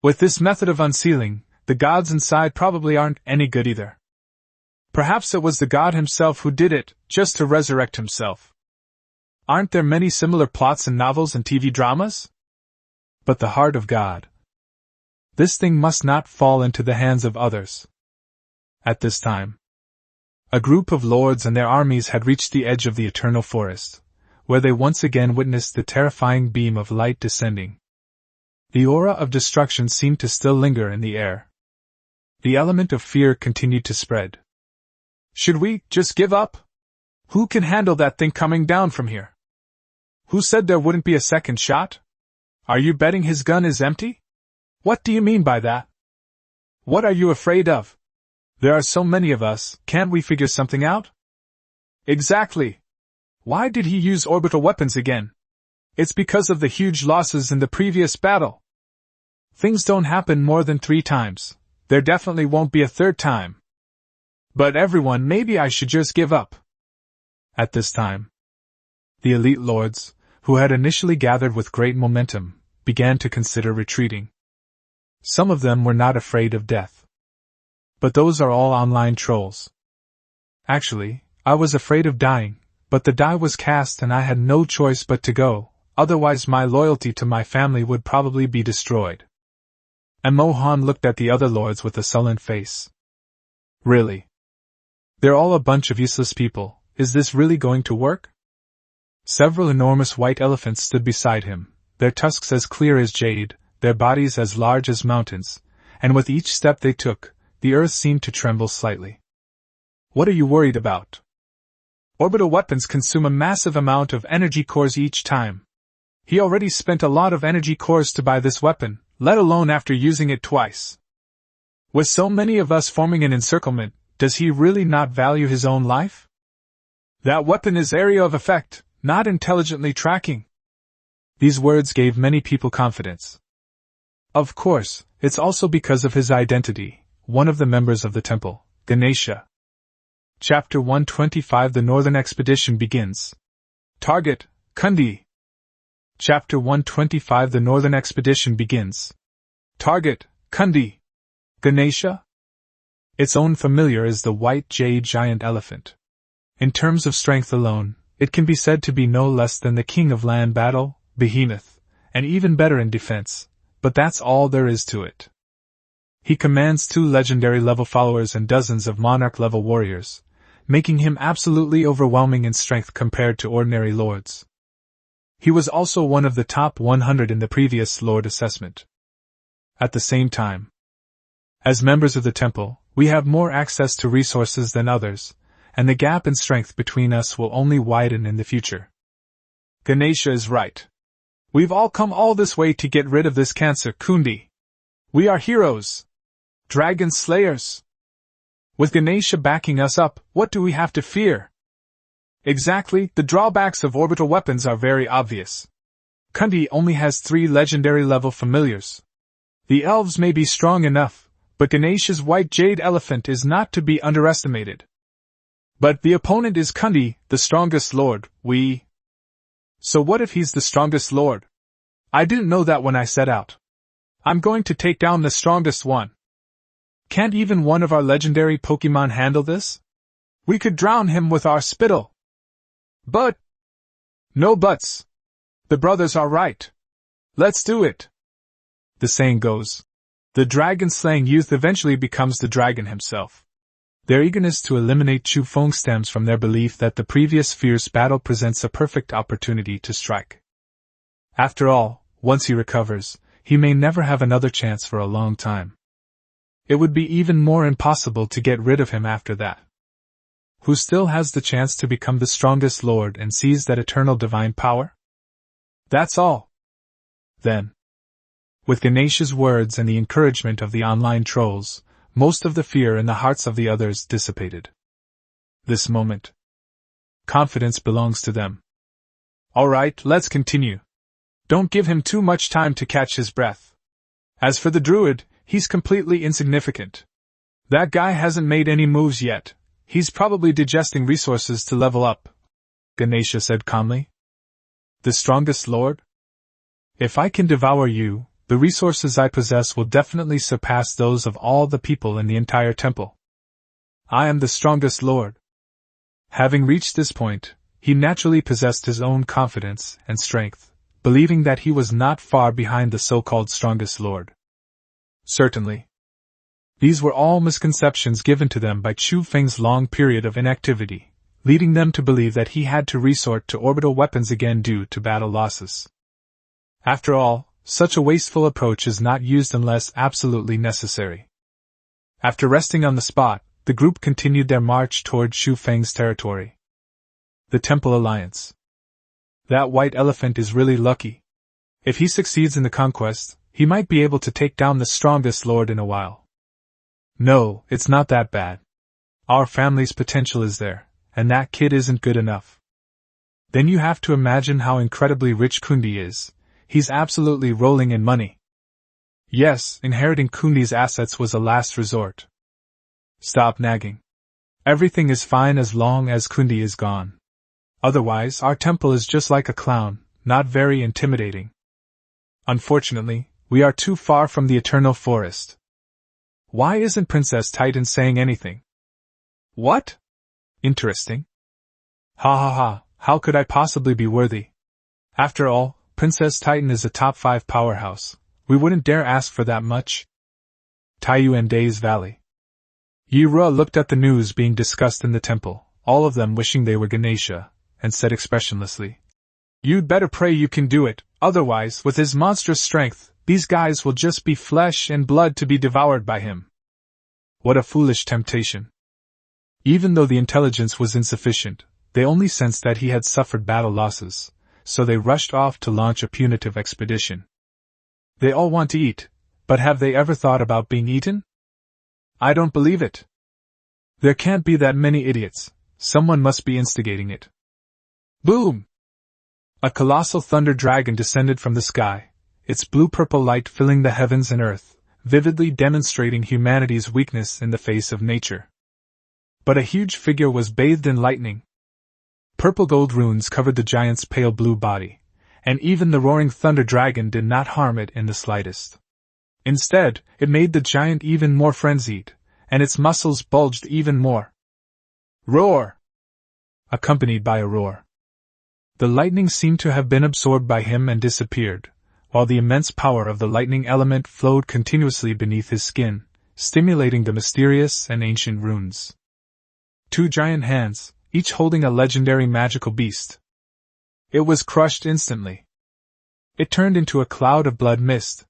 With this method of unsealing, the gods inside probably aren't any good either. Perhaps it was the god himself who did it, just to resurrect himself. Aren't there many similar plots in novels and TV dramas? But the heart of God. This thing must not fall into the hands of others. At this time, a group of lords and their armies had reached the edge of the eternal forest, where they once again witnessed the terrifying beam of light descending. The aura of destruction seemed to still linger in the air. The element of fear continued to spread. Should we just give up? Who can handle that thing coming down from here? Who said there wouldn't be a second shot? Are you betting his gun is empty? What do you mean by that? What are you afraid of? There are so many of us, can't we figure something out? Exactly. Why did he use orbital weapons again? It's because of the huge losses in the previous battle. Things don't happen more than 3 times. There definitely won't be a third time. But everyone, maybe I should just give up. At this time, the elite lords, who had initially gathered with great momentum, began to consider retreating. Some of them were not afraid of death. But those are all online trolls. Actually, I was afraid of dying, but the die was cast and I had no choice but to go, otherwise my loyalty to my family would probably be destroyed. And Mohan looked at the other lords with a sullen face. Really? They're all a bunch of useless people, is this really going to work? Several enormous white elephants stood beside him, their tusks as clear as jade, their bodies as large as mountains, and with each step they took, the earth seemed to tremble slightly. What are you worried about? Orbital weapons consume a massive amount of energy cores each time. He already spent a lot of energy cores to buy this weapon, let alone after using it twice. With so many of us forming an encirclement, does he really not value his own life? That weapon is area of effect, not intelligently tracking. These words gave many people confidence. Of course, it's also because of his identity, one of the members of the temple, Ganesha. Chapter 125 The Northern Expedition begins. Target, Kundi. Chapter 125 The Northern Expedition begins. Target, Kundi. Ganesha? Its own familiar is the white jade giant elephant. In terms of strength alone, it can be said to be no less than the king of land battle, behemoth, and even better in defense, but that's all there is to it. He commands 2 legendary-level followers and dozens of monarch-level warriors, making him absolutely overwhelming in strength compared to ordinary lords. He was also one of the top 100 in the previous lord assessment. At the same time, as members of the temple, we have more access to resources than others, and the gap in strength between us will only widen in the future. Ganesha is right. We've all come all this way to get rid of this cancer, Kundi. We are heroes. Dragon slayers. With Ganesha backing us up, what do we have to fear? Exactly, the drawbacks of orbital weapons are very obvious. Kundi only has 3 legendary-level familiars. The elves may be strong enough, but Ganesha's white jade elephant is not to be underestimated. But the opponent is Kundi, the strongest lord. So what if he's the strongest lord? I didn't know that when I set out. I'm going to take down the strongest one. Can't even one of our legendary Pokemon handle this? We could drown him with our spittle. But... No buts. The brothers are right. Let's do it. The saying goes, the dragon-slaying youth eventually becomes the dragon himself. Their eagerness to eliminate Chu Feng stems from their belief that the previous fierce battle presents a perfect opportunity to strike. After all, once he recovers, he may never have another chance for a long time. It would be even more impossible to get rid of him after that. Who still has the chance to become the strongest lord and seize that eternal divine power? That's all. Then, with Ganesha's words and the encouragement of the online trolls, most of the fear in the hearts of the others dissipated. This moment, confidence belongs to them. All right, let's continue. Don't give him too much time to catch his breath. As for the druid, he's completely insignificant. That guy hasn't made any moves yet. He's probably digesting resources to level up, Ganesha said calmly. The strongest lord? If I can devour you, the resources I possess will definitely surpass those of all the people in the entire temple. I am the strongest lord. Having reached this point, he naturally possessed his own confidence and strength, believing that he was not far behind the so-called strongest lord. Certainly. These were all misconceptions given to them by Chu Feng's long period of inactivity, leading them to believe that he had to resort to orbital weapons again due to battle losses. After all, such a wasteful approach is not used unless absolutely necessary. After resting on the spot, the group continued their march toward Chu Feng's territory. The Temple Alliance. That white elephant is really lucky. If he succeeds in the conquest, he might be able to take down the strongest lord in a while. No, it's not that bad. Our family's potential is there, and that kid isn't good enough. Then you have to imagine how incredibly rich Kundi is. He's absolutely rolling in money. Yes, inheriting Kundi's assets was a last resort. Stop nagging. Everything is fine as long as Kundi is gone. Otherwise, our temple is just like a clown, not very intimidating. Unfortunately, we are too far from the eternal forest. Why isn't Princess Titan saying anything? What? Interesting. Ha ha ha, how could I possibly be worthy? After all, Princess Titan is a top 5 powerhouse. We wouldn't dare ask for that much. Taiyu and Days Valley. Yi-Ra looked at the news being discussed in the temple, all of them wishing they were Ganesha, and said expressionlessly, "You'd better pray you can do it, otherwise, with his monstrous strength, these guys will just be flesh and blood to be devoured by him." What a foolish temptation. Even though the intelligence was insufficient, they only sensed that he had suffered battle losses, so they rushed off to launch a punitive expedition. They all want to eat, but have they ever thought about being eaten? I don't believe it. There can't be that many idiots. Someone must be instigating it. Boom! A colossal thunder dragon descended from the sky, its blue-purple light filling the heavens and earth, vividly demonstrating humanity's weakness in the face of nature. but a huge figure was bathed in lightning. Purple gold runes covered the giant's pale blue body, and even the roaring thunder dragon did not harm it in the slightest. Instead, it made the giant even more frenzied, and its muscles bulged even more. Roar! Accompanied by a roar. The lightning seemed to have been absorbed by him and disappeared, while the immense power of the lightning element flowed continuously beneath his skin, stimulating the mysterious and ancient runes. 2 giant hands, each holding a legendary magical beast. It was crushed instantly. It turned into a cloud of blood mist.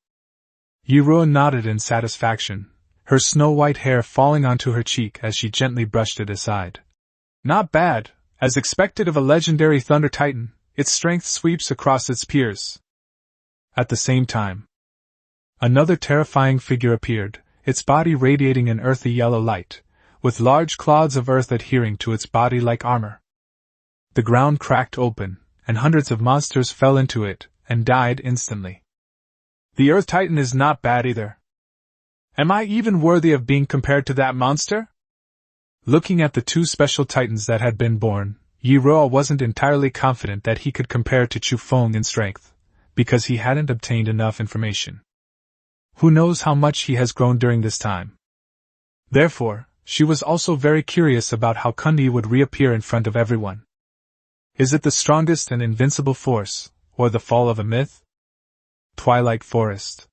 Yuro nodded in satisfaction, her snow-white hair falling onto her cheek as she gently brushed it aside. Not bad, as expected of a legendary Thunder Titan, its strength sweeps across its peers. At the same time, another terrifying figure appeared, its body radiating an earthy yellow light, with large clods of earth adhering to its body like armor. The ground cracked open, and hundreds of monsters fell into it, and died instantly. The Earth Titan is not bad either. Am I even worthy of being compared to that monster? Looking at the 2 special titans that had been born, Yiroa wasn't entirely confident that he could compare to Chufeng in strength, because he hadn't obtained enough information. Who knows how much he has grown during this time. Therefore, she was also very curious about how Kundi would reappear in front of everyone. Is it the strongest and invincible force, or the fall of a myth? Twilight Forest.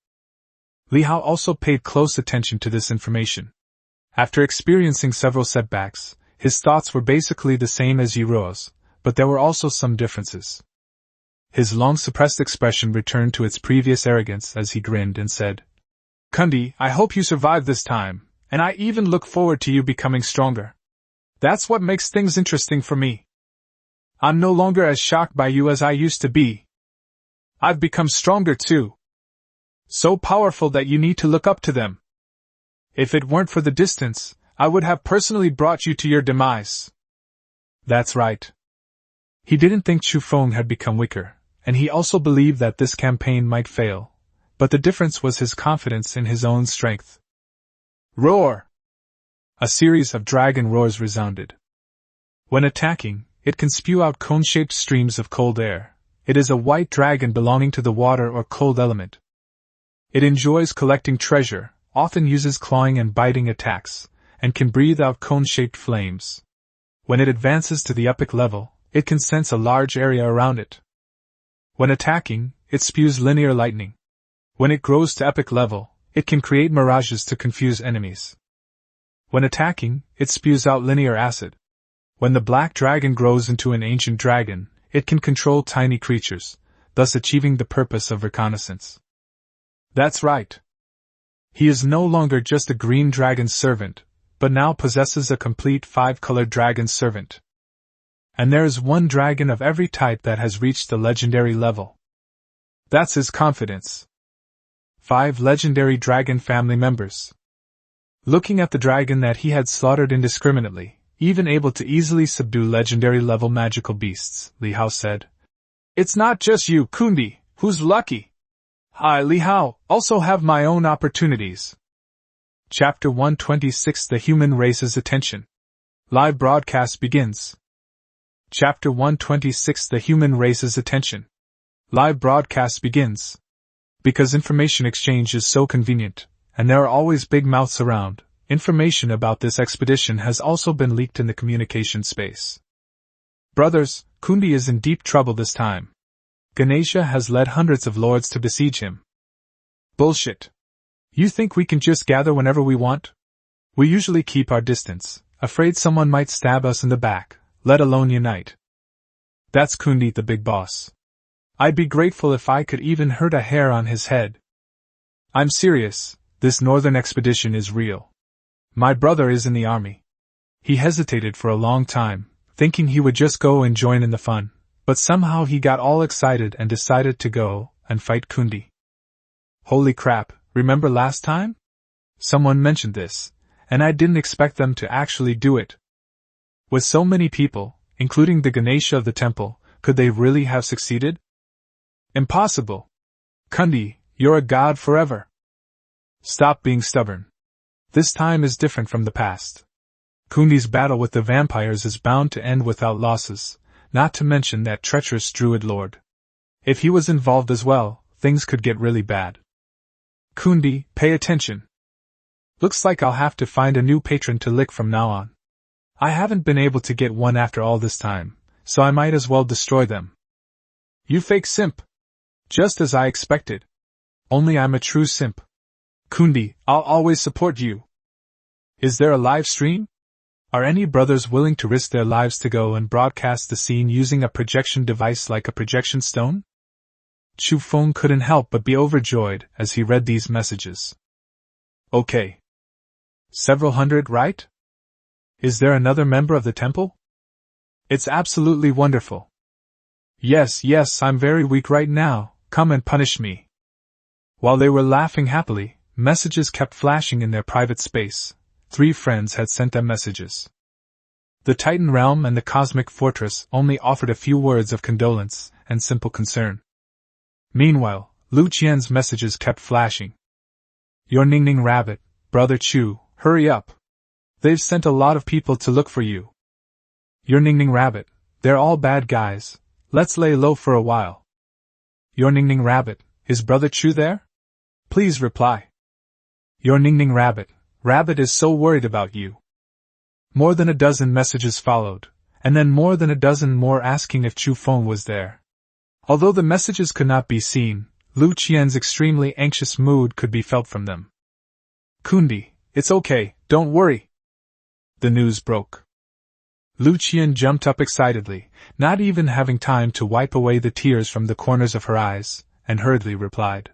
Li Hao also paid close attention to this information. After experiencing several setbacks, his thoughts were basically the same as Yiro's, but there were also some differences. His long-suppressed expression returned to its previous arrogance as he grinned and said, Kundi, I hope you survive this time, and I even look forward to you becoming stronger. That's what makes things interesting for me. I'm no longer as shocked by you as I used to be. I've become stronger too. So powerful that you need to look up to them. If it weren't for the distance, I would have personally brought you to your demise. That's right. He didn't think Chufeng had become weaker, and he also believed that this campaign might fail, but the difference was his confidence in his own strength. Roar! A series of dragon roars resounded. When attacking, it can spew out cone-shaped streams of cold air. It is a white dragon belonging to the water or cold element. It enjoys collecting treasure, often uses clawing and biting attacks, and can breathe out cone-shaped flames. When it advances to the epic level, it can sense a large area around it. When attacking, it spews linear lightning. When it grows to epic level, it can create mirages to confuse enemies. When attacking, it spews out linear acid. When the black dragon grows into an ancient dragon, it can control tiny creatures, thus achieving the purpose of reconnaissance. That's right. He is no longer just a green dragon's servant, but now possesses a complete 5-colored dragon servant. And there is one dragon of every type that has reached the legendary level. That's his confidence. 5 legendary dragon family members. Looking at the dragon that he had slaughtered indiscriminately, even able to easily subdue legendary-level magical beasts, Li Hao said. It's not just you, Kundi, who's lucky. I, Li Hao, also have my own opportunities. Chapter 126 The Human Race's Attention. Live broadcast begins. Chapter 126 The Human Race's Attention. Live broadcast begins. Because information exchange is so convenient, and there are always big mouths around, information about this expedition has also been leaked in the communication space. Brothers, Kundi is in deep trouble this time. Ganesha has led hundreds of lords to besiege him. Bullshit. You think we can just gather whenever we want? We usually keep our distance, afraid someone might stab us in the back, let alone unite. That's Kundi the big boss. I'd be grateful if I could even hurt a hair on his head. I'm serious, this northern expedition is real. My brother is in the army. He hesitated for a long time, thinking he would just go and join in the fun, but somehow he got all excited and decided to go and fight Kundi. Holy crap, remember last time? Someone mentioned this, and I didn't expect them to actually do it. With so many people, including the Ganesha of the temple, could they really have succeeded? Impossible. Kundi, you're a god forever. Stop being stubborn. This time is different from the past. Kundi's battle with the vampires is bound to end without losses, not to mention that treacherous druid lord. If he was involved as well, things could get really bad. Kundi, pay attention. Looks like I'll have to find a new patron to lick from now on. I haven't been able to get one after all this time, so I might as well destroy them. You fake simp. Just as I expected. Only I'm a true simp. Kundi, I'll always support you. Is there a live stream? Are any brothers willing to risk their lives to go and broadcast the scene using a projection device like a projection stone? Chu Feng couldn't help but be overjoyed as he read these messages. Okay. Several hundred, right? Is there another member of the temple? It's absolutely wonderful. Yes, I'm very weak right now, come and punish me. While they were laughing happily, messages kept flashing in their private space. 3 friends had sent them messages. The Titan realm and the cosmic fortress only offered a few words of condolence and simple concern. Meanwhile, Lu Qian's messages kept flashing. Your Ningning Rabbit, Brother Chu, hurry up. They've sent a lot of people to look for you. Your Ningning Rabbit, they're all bad guys, let's lay low for a while. Your Ningning Rabbit, is Brother Chu there? Please reply. Your Ningning Rabbit, Rabbit is so worried about you. More than a dozen messages followed, and then more than a dozen more asking if Chu Feng was there. Although the messages could not be seen, Lu Qian's extremely anxious mood could be felt from them. Kundi, it's okay, don't worry. The news broke. Lu Qian jumped up excitedly, not even having time to wipe away the tears from the corners of her eyes, and hurriedly replied.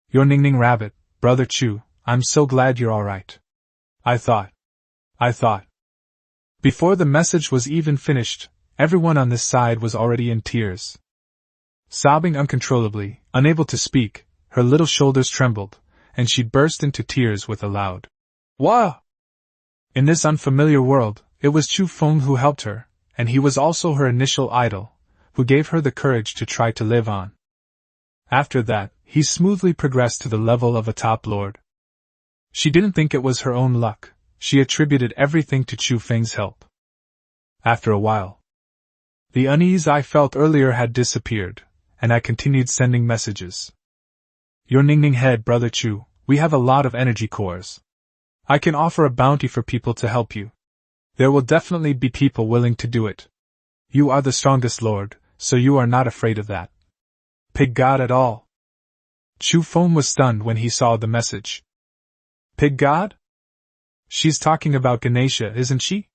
Your Ningning Rabbit, Brother Chu, I'm so glad you're alright. I thought. Before the message was even finished, everyone on this side was already in tears. Sobbing uncontrollably, unable to speak, her little shoulders trembled, and she burst into tears with a loud "Wah!" In this unfamiliar world, it was Chu Feng who helped her, and he was also her initial idol, who gave her the courage to try to live on. After that, he smoothly progressed to the level of a top lord. She didn't think it was her own luck, she attributed everything to Chu Feng's help. After a while, the unease I felt earlier had disappeared, and I continued sending messages. Your Ningning Head, Brother Chu, we have a lot of energy cores. I can offer a bounty for people to help you. There will definitely be people willing to do it. You are the strongest lord, so you are not afraid of that. Pig God at all. Chu Feng was stunned when he saw the message. Pig God? She's talking about Ganesha, isn't she?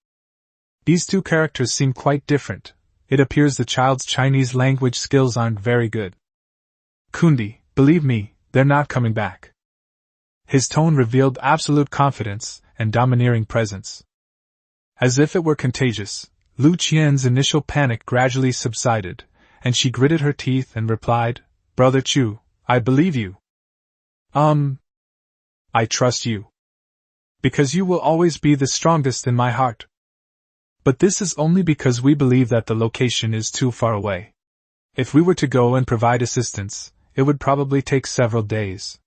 These 2 characters seem quite different. It appears the child's Chinese language skills aren't very good. Kundi, believe me, they're not coming back. His tone revealed absolute confidence and domineering presence. As if it were contagious, Lu Qian's initial panic gradually subsided, and she gritted her teeth and replied, Brother Chu, I believe you. I trust you. Because you will always be the strongest in my heart. But this is only because we believe that the location is too far away. If we were to go and provide assistance, it would probably take several days.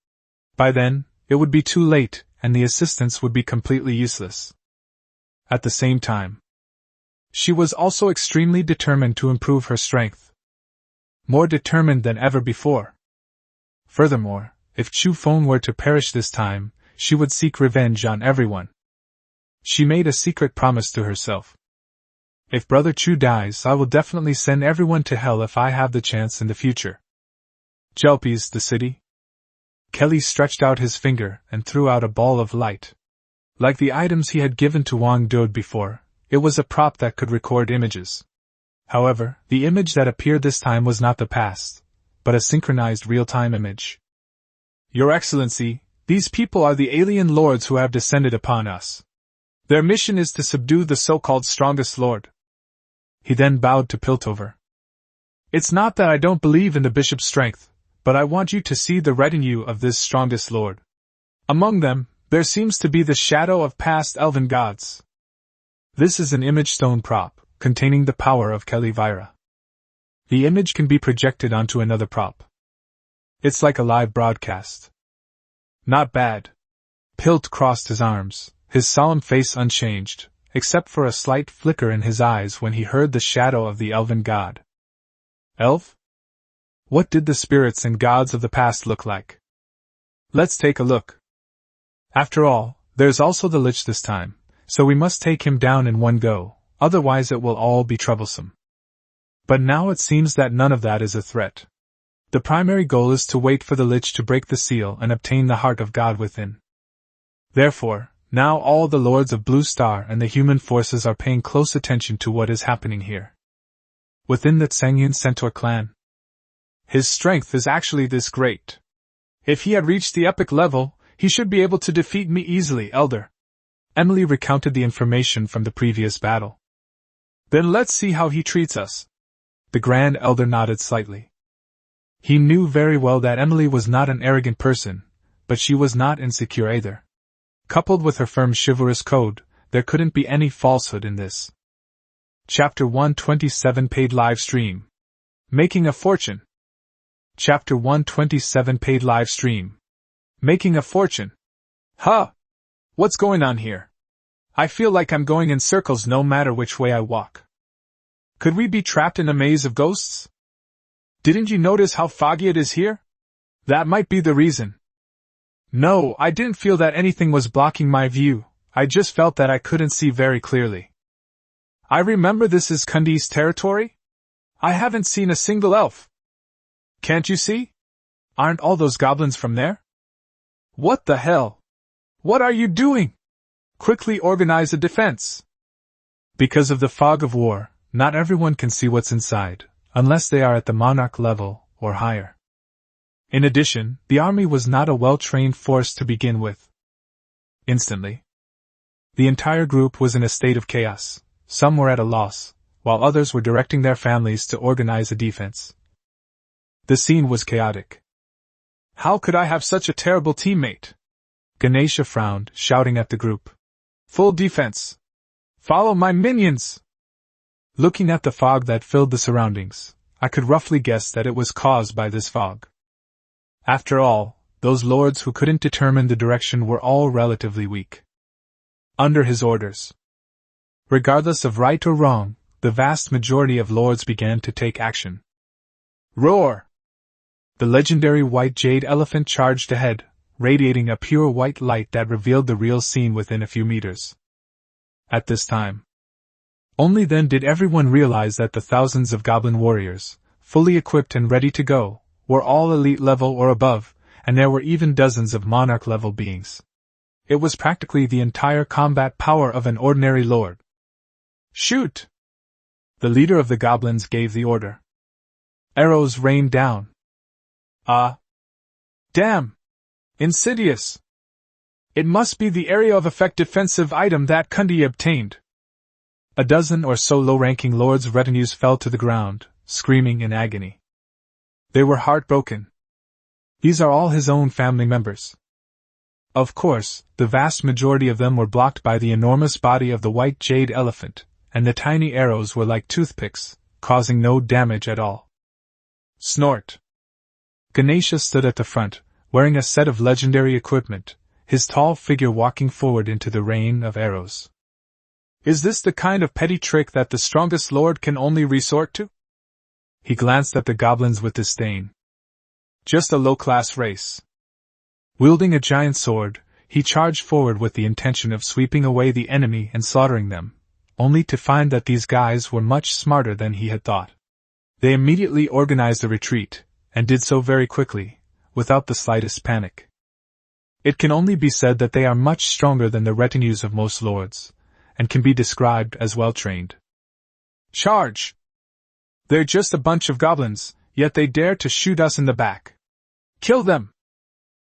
By then, it would be too late, and the assistance would be completely useless. At the same time, she was also extremely determined to improve her strength. More determined than ever before. Furthermore, if Chu Feng were to perish this time, she would seek revenge on everyone. She made a secret promise to herself. If Brother Chu dies, I will definitely send everyone to hell if I have the chance in the future. Jelpies, the city. Kelly stretched out his finger and threw out a ball of light. Like the items he had given to Wang Dode before, it was a prop that could record images. However, the image that appeared this time was not the past, but a synchronized real-time image. Your Excellency, these people are the alien lords who have descended upon us. Their mission is to subdue the so-called strongest lord. He then bowed to Piltover. It's not that I don't believe in the bishop's strength, but I want you to see the retinue of this strongest lord. Among them, there seems to be the shadow of past elven gods. This is an image stone prop, containing the power of Kelivira. The image can be projected onto another prop. It's like a live broadcast. Not bad. Pilt crossed his arms, his solemn face unchanged, except for a slight flicker in his eyes when he heard the shadow of the elven god. Elf? What did the spirits and gods of the past look like? Let's take a look. After all, there's also the Lich this time, so we must take him down in one go, otherwise it will all be troublesome. But now it seems that none of that is a threat. The primary goal is to wait for the Lich to break the seal and obtain the heart of God within. Therefore, now all the lords of Blue Star and the human forces are paying close attention to what is happening here. Within the Tsangyun Centaur clan, his strength is actually this great. If he had reached the epic level, he should be able to defeat me easily, Elder. Emily recounted the information from the previous battle. Then let's see how he treats us. The Grand Elder nodded slightly. He knew very well that Emily was not an arrogant person, but she was not insecure either. Coupled with her firm chivalrous code, there couldn't be any falsehood in this. Chapter 127 Paid Live Stream. Making a Fortune. Chapter 127 Paid Live Stream. Making a Fortune. Huh! What's going on here? I feel like I'm going in circles no matter which way I walk. Could we be trapped in a maze of ghosts? Didn't you notice how foggy it is here? That might be the reason. No, I didn't feel that anything was blocking my view, I just felt that I couldn't see very clearly. I remember this is Kundi's territory? I haven't seen a single elf. Can't you see? Aren't all those goblins from there? What the hell? What are you doing? Quickly organize a defense. Because of the fog of war, not everyone can see what's inside, unless they are at the monarch level or higher. In addition, the army was not a well-trained force to begin with. Instantly, the entire group was in a state of chaos. Some were at a loss, while others were directing their families to organize a defense. The scene was chaotic. How could I have such a terrible teammate? Ganesha frowned, shouting at the group. Full defense! Follow my minions! Looking at the fog that filled the surroundings, I could roughly guess that it was caused by this fog. After all, those lords who couldn't determine the direction were all relatively weak. Under his orders, regardless of right or wrong, the vast majority of lords began to take action. Roar! The legendary white jade elephant charged ahead, radiating a pure white light that revealed the real scene within a few meters. At this time, only then did everyone realize that the thousands of goblin warriors, fully equipped and ready to go, were all elite level or above, and there were even dozens of monarch level beings. It was practically the entire combat power of an ordinary lord. Shoot! The leader of the goblins gave the order. Arrows rained down. Damn! Insidious! It must be the area of effect defensive item that Kundi obtained. A dozen or so low-ranking lords' retinues fell to the ground, screaming in agony. They were heartbroken. These are all his own family members. Of course, the vast majority of them were blocked by the enormous body of the white jade elephant, and the tiny arrows were like toothpicks, causing no damage at all. Snort! Ganesha stood at the front, wearing a set of legendary equipment, his tall figure walking forward into the rain of arrows. Is this the kind of petty trick that the strongest lord can only resort to? He glanced at the goblins with disdain. Just a low-class race. Wielding a giant sword, he charged forward with the intention of sweeping away the enemy and slaughtering them, only to find that these guys were much smarter than he had thought. They immediately organized a retreat, and did so very quickly, without the slightest panic. It can only be said that they are much stronger than the retinues of most lords, and can be described as well-trained. Charge! They're just a bunch of goblins, yet they dare to shoot us in the back. Kill them!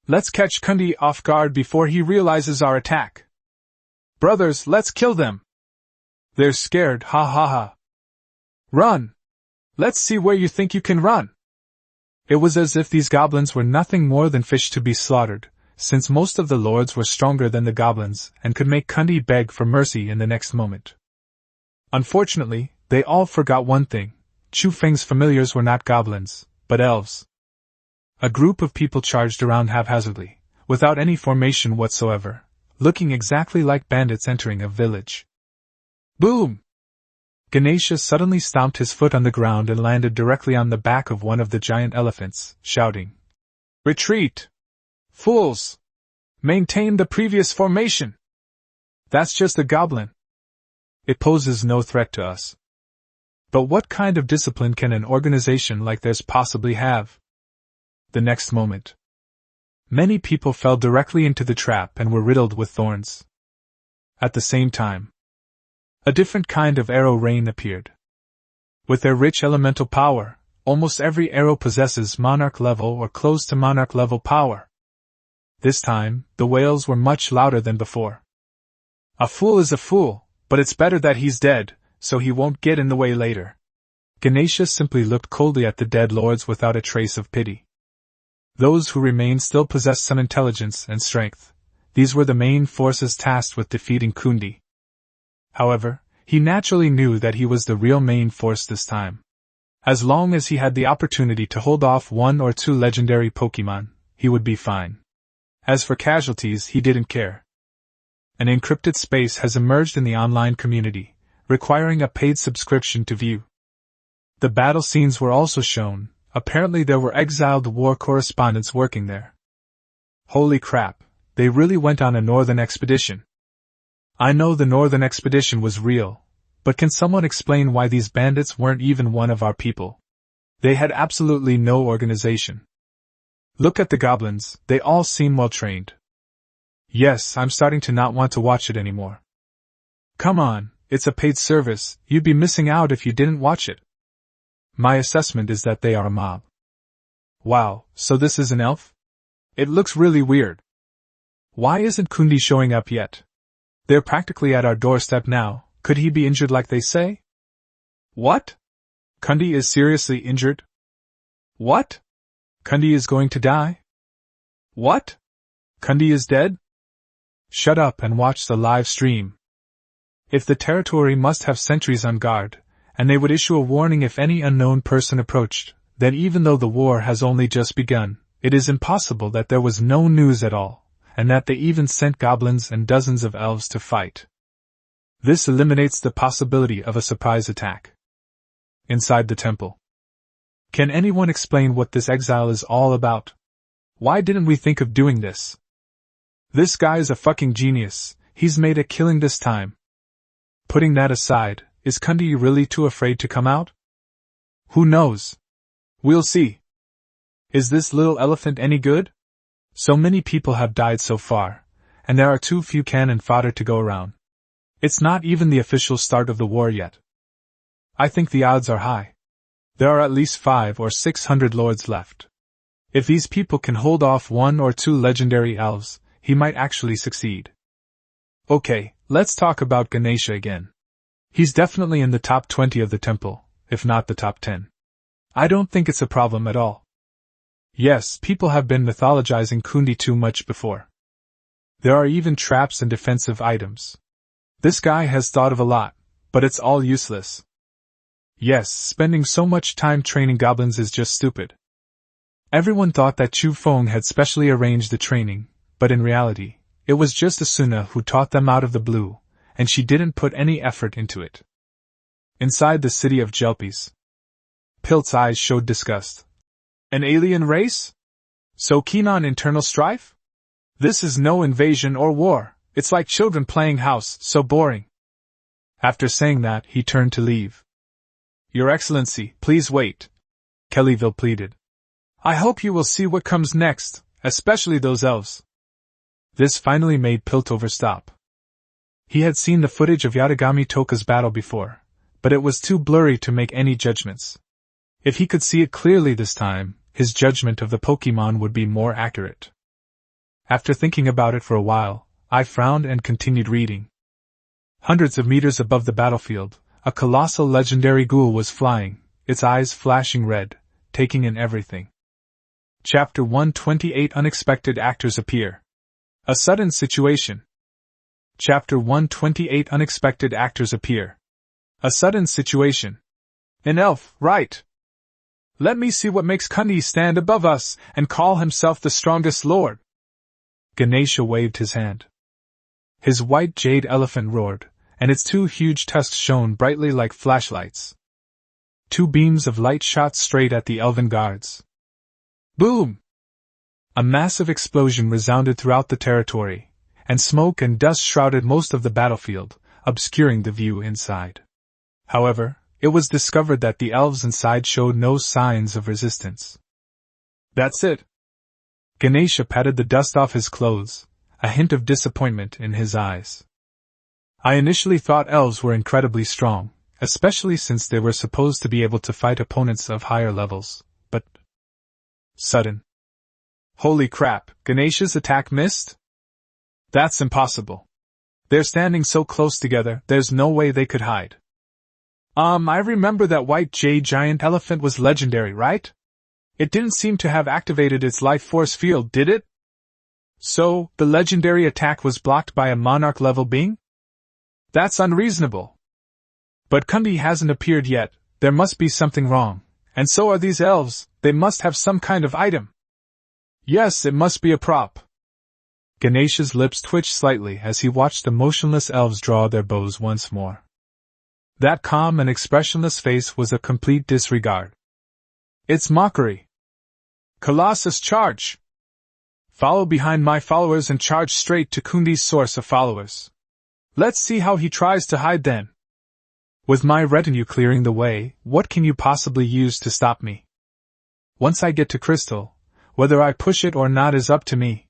Let's catch Kundi off guard before he realizes our attack. Brothers, let's kill them! They're scared, ha ha ha. Run! Let's see where you think you can run! It was as if these goblins were nothing more than fish to be slaughtered, since most of the lords were stronger than the goblins and could make Kundi beg for mercy in the next moment. Unfortunately, they all forgot one thing. Chu Feng's familiars were not goblins, but elves. A group of people charged around haphazardly, without any formation whatsoever, looking exactly like bandits entering a village. Boom! Ganesha suddenly stomped his foot on the ground and landed directly on the back of one of the giant elephants, shouting, "Retreat! Fools! Maintain the previous formation! That's just a goblin. It poses no threat to us." But what kind of discipline can an organization like theirs possibly have? The next moment, many people fell directly into the trap and were riddled with thorns. At the same time, a different kind of arrow rain appeared. With their rich elemental power, almost every arrow possesses monarch level or close to monarch level power. This time, the wails were much louder than before. "A fool is a fool, but it's better that he's dead, so he won't get in the way later." Ganesha simply looked coldly at the dead lords without a trace of pity. Those who remained still possessed some intelligence and strength. These were the main forces tasked with defeating Kundi. However, he naturally knew that he was the real main force this time. As long as he had the opportunity to hold off one or two legendary Pokémon, he would be fine. As for casualties, he didn't care. An encrypted space has emerged in the online community, requiring a paid subscription to view. The battle scenes were also shown. Apparently there were exiled war correspondents working there. Holy crap, they really went on a northern expedition. I know the northern expedition was real, but can someone explain why these bandits weren't even one of our people? They had absolutely no organization. Look at the goblins, they all seem well trained. Yes, I'm starting to not want to watch it anymore. Come on, it's a paid service, you'd be missing out if you didn't watch it. My assessment is that they are a mob. Wow, so this is an elf? It looks really weird. Why isn't Kundi showing up yet? They're practically at our doorstep now, could he be injured like they say? What? Kundi is seriously injured? What? Kundi is going to die? What? Kundi is dead? Shut up and watch the live stream. If the territory must have sentries on guard, and they would issue a warning if any unknown person approached, then even though the war has only just begun, it is impossible that there was no news at all, and that they even sent goblins and dozens of elves to fight. This eliminates the possibility of a surprise attack. Inside the temple. Can anyone explain what this exile is all about? Why didn't we think of doing this? This guy is a fucking genius, he's made a killing this time. Putting that aside, is Kundi really too afraid to come out? Who knows? We'll see. Is this little elephant any good? So many people have died so far, and there are too few cannon fodder to go around. It's not even the official start of the war yet. I think the odds are high. There are at least 500 or 600 lords left. If these people can hold off 1 or 2 legendary elves, he might actually succeed. Okay, let's talk about Ganesha again. He's definitely in the top 20 of the temple, if not the top 10. I don't think it's a problem at all. Yes, people have been mythologizing Kundi too much before. There are even traps and defensive items. This guy has thought of a lot, but it's all useless. Yes, spending so much time training goblins is just stupid. Everyone thought that Chu Feng had specially arranged the training, but in reality, it was just Asuna who taught them out of the blue, and she didn't put any effort into it. Inside the city of Jelpies, Pilt's eyes showed disgust. An alien race? So keen on internal strife? This is no invasion or war, it's like children playing house, so boring. After saying that, he turned to leave. Your Excellency, please wait, Kellyville pleaded. I hope you will see what comes next, especially those elves. This finally made Piltover stop. He had seen the footage of Yatagami Toka's battle before, but it was too blurry to make any judgments. If he could see it clearly this time, his judgment of the Pokémon would be more accurate. After thinking about it for a while, I frowned and continued reading. Hundreds of meters above the battlefield, a colossal legendary ghoul was flying, its eyes flashing red, taking in everything. Chapter 128 Unexpected Actors Appear. A Sudden Situation. Chapter 128 Unexpected Actors Appear. A Sudden Situation. An elf, right? Let me see what makes Kundi stand above us and call himself the strongest lord. Ganesha waved his hand. His white jade elephant roared, and its two huge tusks shone brightly like flashlights. Two beams of light shot straight at the elven guards. Boom! A massive explosion resounded throughout the territory, and smoke and dust shrouded most of the battlefield, obscuring the view inside. However, it was discovered that the elves inside showed no signs of resistance. That's it. Ganesha patted the dust off his clothes, a hint of disappointment in his eyes. I initially thought elves were incredibly strong, especially since they were supposed to be able to fight opponents of higher levels, but... Sudden. Holy crap, Ganesha's attack missed? That's impossible. They're standing so close together, there's no way they could hide. I remember that white jade giant elephant was legendary, right? It didn't seem to have activated its life force field, did it? So, the legendary attack was blocked by a monarch-level being? That's unreasonable. But Kundi hasn't appeared yet, there must be something wrong, and so are these elves, they must have some kind of item. Yes, it must be a prop. Ganesha's lips twitched slightly as he watched the motionless elves draw their bows once more. That calm and expressionless face was a complete disregard. It's mockery. Colossus, charge! Follow behind my followers and charge straight to Kundi's source of followers. Let's see how he tries to hide then. With my retinue clearing the way, what can you possibly use to stop me? Once I get to Crystal, whether I push it or not is up to me.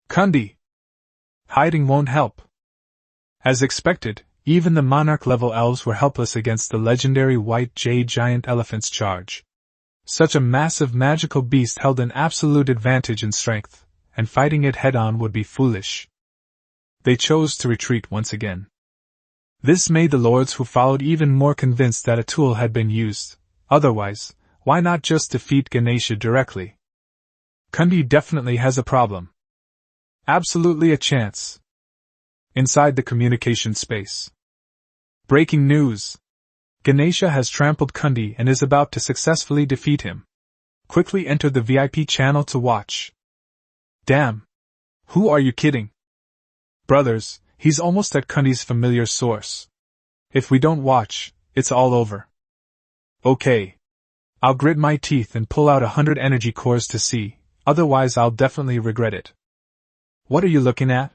Kundi! Hiding won't help. As expected, even the monarch-level elves were helpless against the legendary white jade giant elephant's charge. Such a massive magical beast held an absolute advantage in strength, and fighting it head-on would be foolish. They chose to retreat once again. This made the lords who followed even more convinced that a tool had been used. Otherwise, why not just defeat Ganesha directly? Kundi definitely has a problem. Absolutely a chance. Inside the communication space. Breaking news. Ganesha has trampled Kundi and is about to successfully defeat him. Quickly enter the VIP channel to watch. Damn. Who are you kidding? Brothers, he's almost at Kundi's familiar source. If we don't watch, it's all over. Okay. I'll grit my teeth and pull out 100 energy cores to see, otherwise I'll definitely regret it. What are you looking at?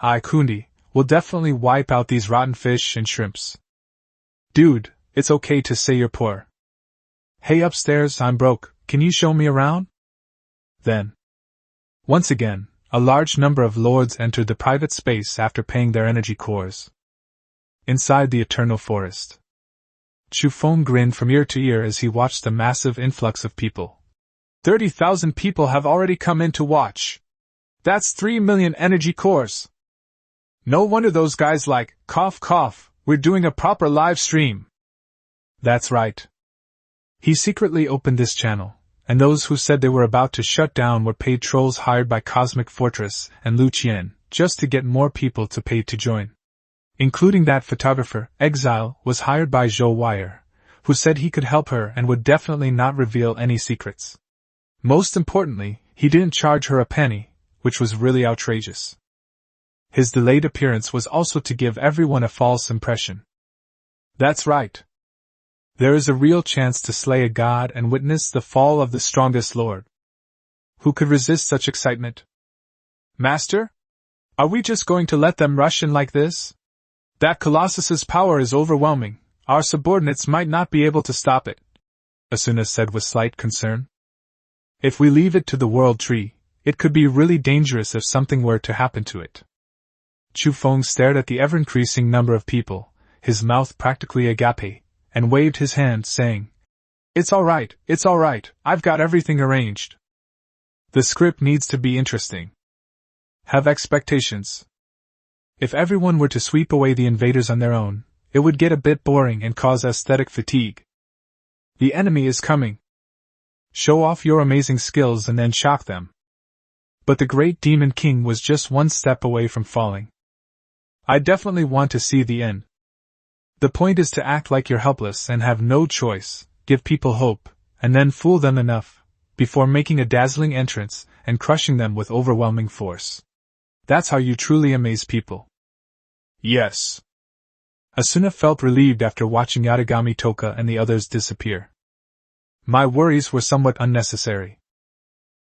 Kundi, we'll definitely wipe out these rotten fish and shrimps. Dude, it's okay to say you're poor. Hey upstairs, I'm broke, can you show me around? Then. Once again, a large number of lords entered the private space after paying their energy cores. Inside the eternal forest. Chufeng grinned from ear to ear as he watched the massive influx of people. 30,000 people have already come in to watch. That's 3 million energy cores. No wonder those guys like, cough cough, we're doing a proper live stream. That's right. He secretly opened this channel, and those who said they were about to shut down were paid trolls hired by Cosmic Fortress and Lu Qian, just to get more people to pay to join. Including that photographer, Exile, was hired by Zhou Wire, who said he could help her and would definitely not reveal any secrets. Most importantly, he didn't charge her a penny, which was really outrageous. His delayed appearance was also to give everyone a false impression. That's right. There is a real chance to slay a god and witness the fall of the strongest lord. Who could resist such excitement? Master? Are we just going to let them rush in like this? That Colossus's power is overwhelming, our subordinates might not be able to stop it, Asuna said with slight concern. If we leave it to the World Tree, it could be really dangerous if something were to happen to it. Chufeng stared at the ever-increasing number of people, his mouth practically agape, and waved his hand, saying, it's all right, I've got everything arranged. The script needs to be interesting. Have expectations. If everyone were to sweep away the invaders on their own, it would get a bit boring and cause aesthetic fatigue. The enemy is coming. Show off your amazing skills and then shock them. But the great Demon King was just one step away from falling. I definitely want to see the end. The point is to act like you're helpless and have no choice, give people hope, and then fool them enough, before making a dazzling entrance and crushing them with overwhelming force. That's how you truly amaze people. Yes. Asuna felt relieved after watching Yatagami Toka and the others disappear. My worries were somewhat unnecessary.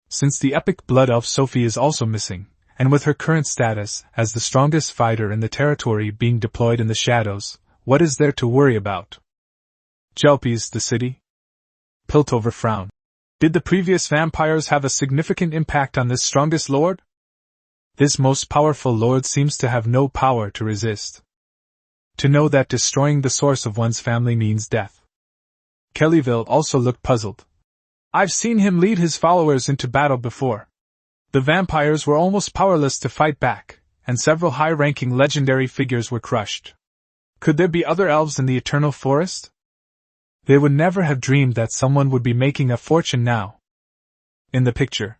Since the epic blood elf Sophie is also missing, and with her current status as the strongest fighter in the territory being deployed in the shadows, what is there to worry about? Jelpies, the city? Piltover frowned. Did the previous vampires have a significant impact on this strongest lord? This most powerful lord seems to have no power to resist. To know that destroying the source of one's family means death. Kellyville also looked puzzled. I've seen him lead his followers into battle before. The vampires were almost powerless to fight back, and several high-ranking legendary figures were crushed. Could there be other elves in the Eternal Forest? They would never have dreamed that someone would be making a fortune now. In the picture,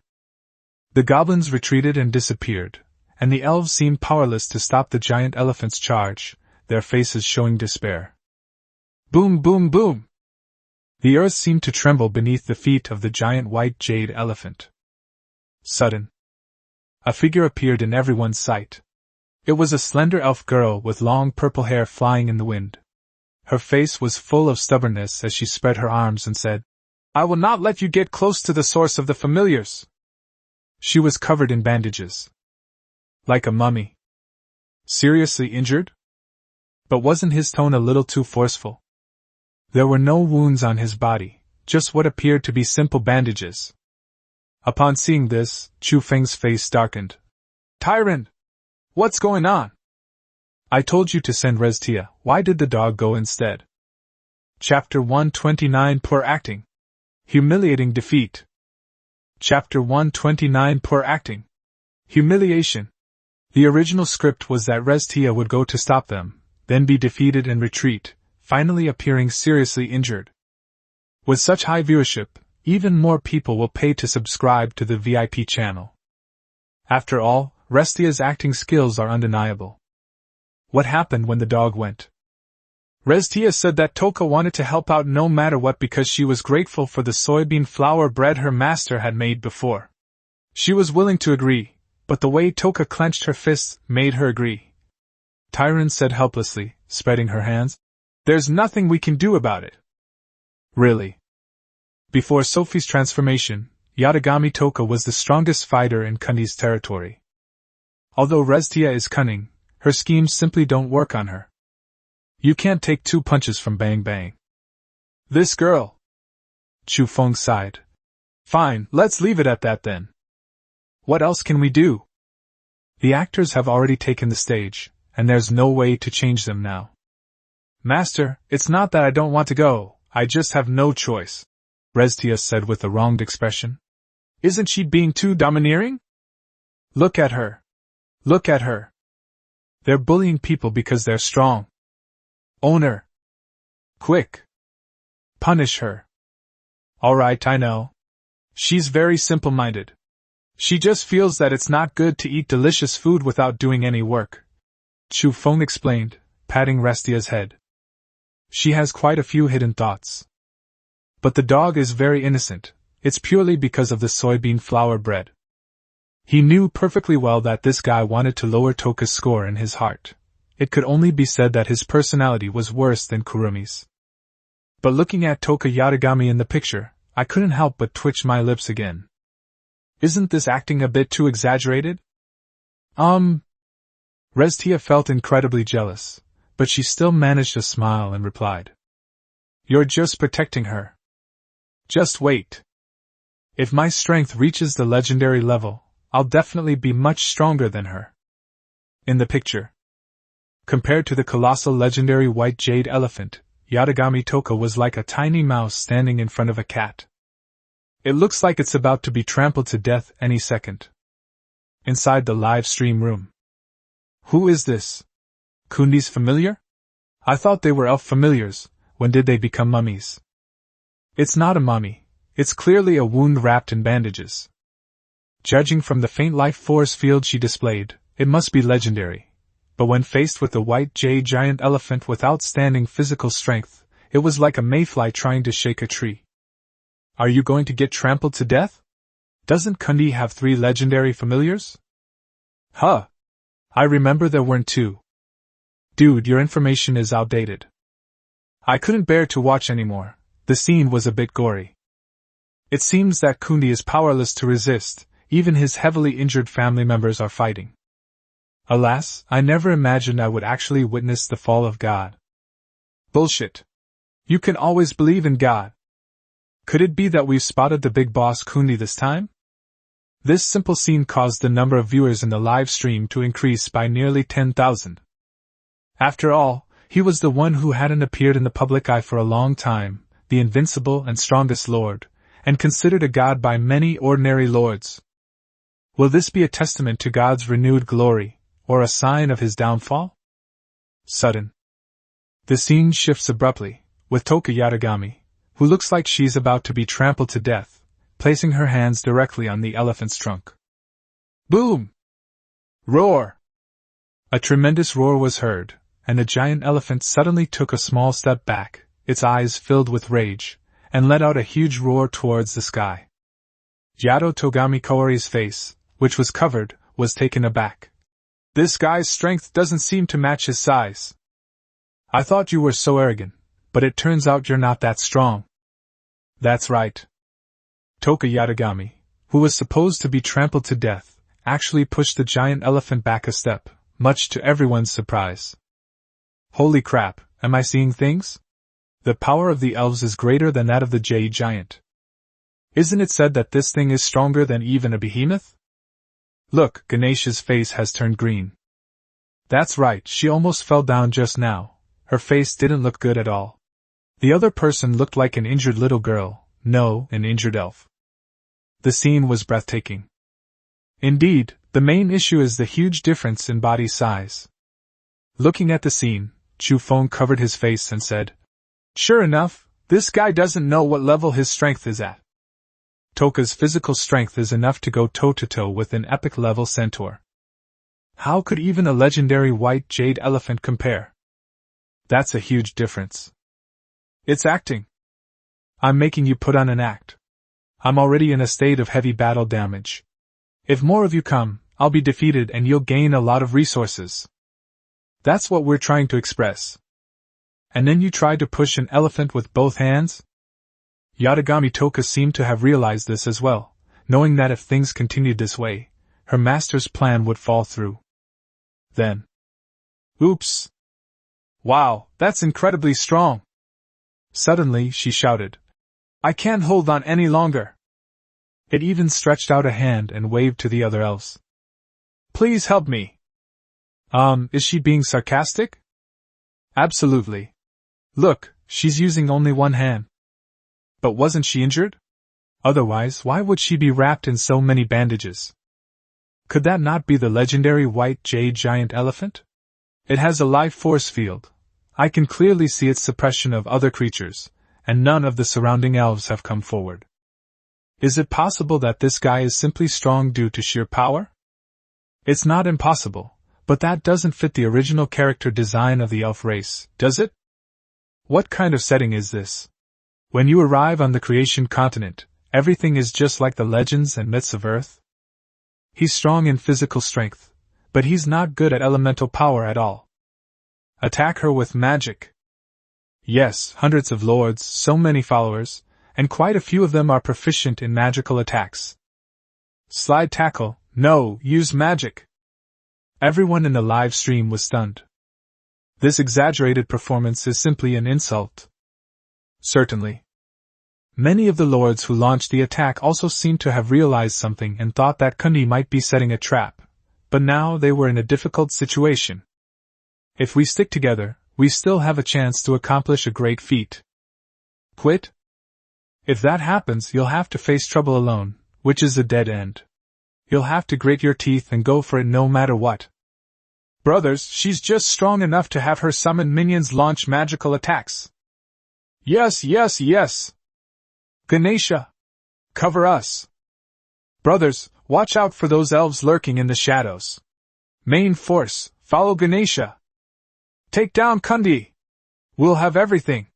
the goblins retreated and disappeared, and the elves seemed powerless to stop the giant elephant's charge, their faces showing despair. Boom, boom, boom! The earth seemed to tremble beneath the feet of the giant white jade elephant. Sudden, a figure appeared in everyone's sight. It was a slender elf girl with long purple hair flying in the wind. Her face was full of stubbornness as she spread her arms and said, I will not let you get close to the source of the familiars. She was covered in bandages. Like a mummy. Seriously injured? But wasn't his tone a little too forceful? There were no wounds on his body, just what appeared to be simple bandages. Upon seeing this, Chu Feng's face darkened. Tyrant! What's going on? I told you to send Restia, why did the dog go instead? Chapter 129 Poor Acting. Humiliating Defeat. Chapter 129 Poor Acting. Humiliation. The original script was that Restia would go to stop them, then be defeated and retreat, finally appearing seriously injured. With such high viewership, even more people will pay to subscribe to the VIP channel. After all, Restia's acting skills are undeniable. What happened when the dog went? Restia said that Toka wanted to help out no matter what because she was grateful for the soybean flour bread her master had made before. She was willing to agree, but the way Toka clenched her fists made her agree. Tyron said helplessly, spreading her hands. There's nothing we can do about it. Really? Before Sophie's transformation, Yatagami Toka was the strongest fighter in Kundi's territory. Although Restia is cunning, her schemes simply don't work on her. You can't take two punches from Bang Bang. This girl. Chu Feng sighed. Fine, let's leave it at that then. What else can we do? The actors have already taken the stage, and there's no way to change them now. Master, it's not that I don't want to go, I just have no choice, Restia said with a wronged expression. Isn't she being too domineering? Look at her. Look at her. They're bullying people because they're strong. Own her. Quick. Punish her. Alright, I know. She's very simple-minded. She just feels that it's not good to eat delicious food without doing any work. Chu Feng explained, patting Restia's head. She has quite a few hidden thoughts. But the dog is very innocent, it's purely because of the soybean flour bread. He knew perfectly well that this guy wanted to lower Toka's score in his heart. It could only be said that his personality was worse than Kurumi's. But looking at Toka Yatagami in the picture, I couldn't help but twitch my lips again. Isn't this acting a bit too exaggerated? Restia felt incredibly jealous, but she still managed a smile and replied. You're just protecting her. Just wait. If my strength reaches the legendary level, I'll definitely be much stronger than her. In the picture, compared to the colossal legendary white jade elephant, Yatagami Toka was like a tiny mouse standing in front of a cat. It looks like it's about to be trampled to death any second. Inside the live stream room. Who is this? Kundi's familiar? I thought they were elf familiars. When did they become mummies? It's not a mummy. It's clearly a wound wrapped in bandages. Judging from the faint life force field she displayed, it must be legendary. But when faced with the white jade giant elephant with outstanding physical strength, it was like a mayfly trying to shake a tree. Are you going to get trampled to death? Doesn't Kundi have 3 legendary familiars? Huh. I remember there weren't 2. Dude, your information is outdated. I couldn't bear to watch anymore. The scene was a bit gory. It seems that Kundi is powerless to resist, even his heavily injured family members are fighting. Alas, I never imagined I would actually witness the fall of God. Bullshit. You can always believe in God. Could it be that we've spotted the big boss Kundi this time? This simple scene caused the number of viewers in the live stream to increase by nearly 10,000. After all, he was the one who hadn't appeared in the public eye for a long time, the invincible and strongest lord, and considered a god by many ordinary lords. Will this be a testament to God's renewed glory, or a sign of his downfall? Sudden. The scene shifts abruptly, with Toka Yatagami, who looks like she's about to be trampled to death, placing her hands directly on the elephant's trunk. Boom! Roar! A tremendous roar was heard, and the giant elephant suddenly took a small step back, its eyes filled with rage, and let out a huge roar towards the sky. Yato Togami Kaori's face, which was covered, was taken aback. This guy's strength doesn't seem to match his size. I thought you were so arrogant, but it turns out you're not that strong. That's right. Toka Yatagami, who was supposed to be trampled to death, actually pushed the giant elephant back a step, much to everyone's surprise. Holy crap, am I seeing things? The power of the elves is greater than that of the jade giant. Isn't it said that this thing is stronger than even a behemoth? Look, Ganesha's face has turned green. That's right, she almost fell down just now. Her face didn't look good at all. The other person looked like an injured little girl, no, an injured elf. The scene was breathtaking. Indeed, the main issue is the huge difference in body size. Looking at the scene, Chu Feng covered his face and said, "Sure enough, this guy doesn't know what level his strength is at. Toka's physical strength is enough to go toe-to-toe with an epic-level centaur. How could even a legendary white jade elephant compare? That's a huge difference. It's acting. I'm making you put on an act. I'm already in a state of heavy battle damage. If more of you come, I'll be defeated and you'll gain a lot of resources. That's what we're trying to express. And then you try to push an elephant with both hands?" Yatagami Toka seemed to have realized this as well, knowing that if things continued this way, her master's plan would fall through. Then. Oops! Wow, that's incredibly strong! Suddenly she shouted, "I can't hold on any longer!" It even stretched out a hand and waved to the other elves. "Please help me!" Is she being sarcastic? Absolutely. Look, she's using only one hand. But wasn't she injured? Otherwise, why would she be wrapped in so many bandages? Could that not be the legendary white jade giant elephant? It has a life force field. I can clearly see its suppression of other creatures, and none of the surrounding elves have come forward. Is it possible that this guy is simply strong due to sheer power? It's not impossible, but that doesn't fit the original character design of the elf race, does it? What kind of setting is this? When you arrive on the creation continent, everything is just like the legends and myths of Earth? He's strong in physical strength, but he's not good at elemental power at all. Attack her with magic. Yes, hundreds of lords, so many followers, and quite a few of them are proficient in magical attacks. Slide tackle, no, use magic. Everyone in the live stream was stunned. This exaggerated performance is simply an insult. Certainly. Many of the lords who launched the attack also seemed to have realized something and thought that Kundi might be setting a trap, but now they were in a difficult situation. If we stick together, we still have a chance to accomplish a great feat. Quit? If that happens, you'll have to face trouble alone, which is a dead end. You'll have to grit your teeth and go for it no matter what. Brothers, she's just strong enough to have her summoned minions launch magical attacks. Yes, yes, yes! Ganesha! Cover us! Brothers, watch out for those elves lurking in the shadows. Main force, follow Ganesha! Take down Kundi! We'll have everything!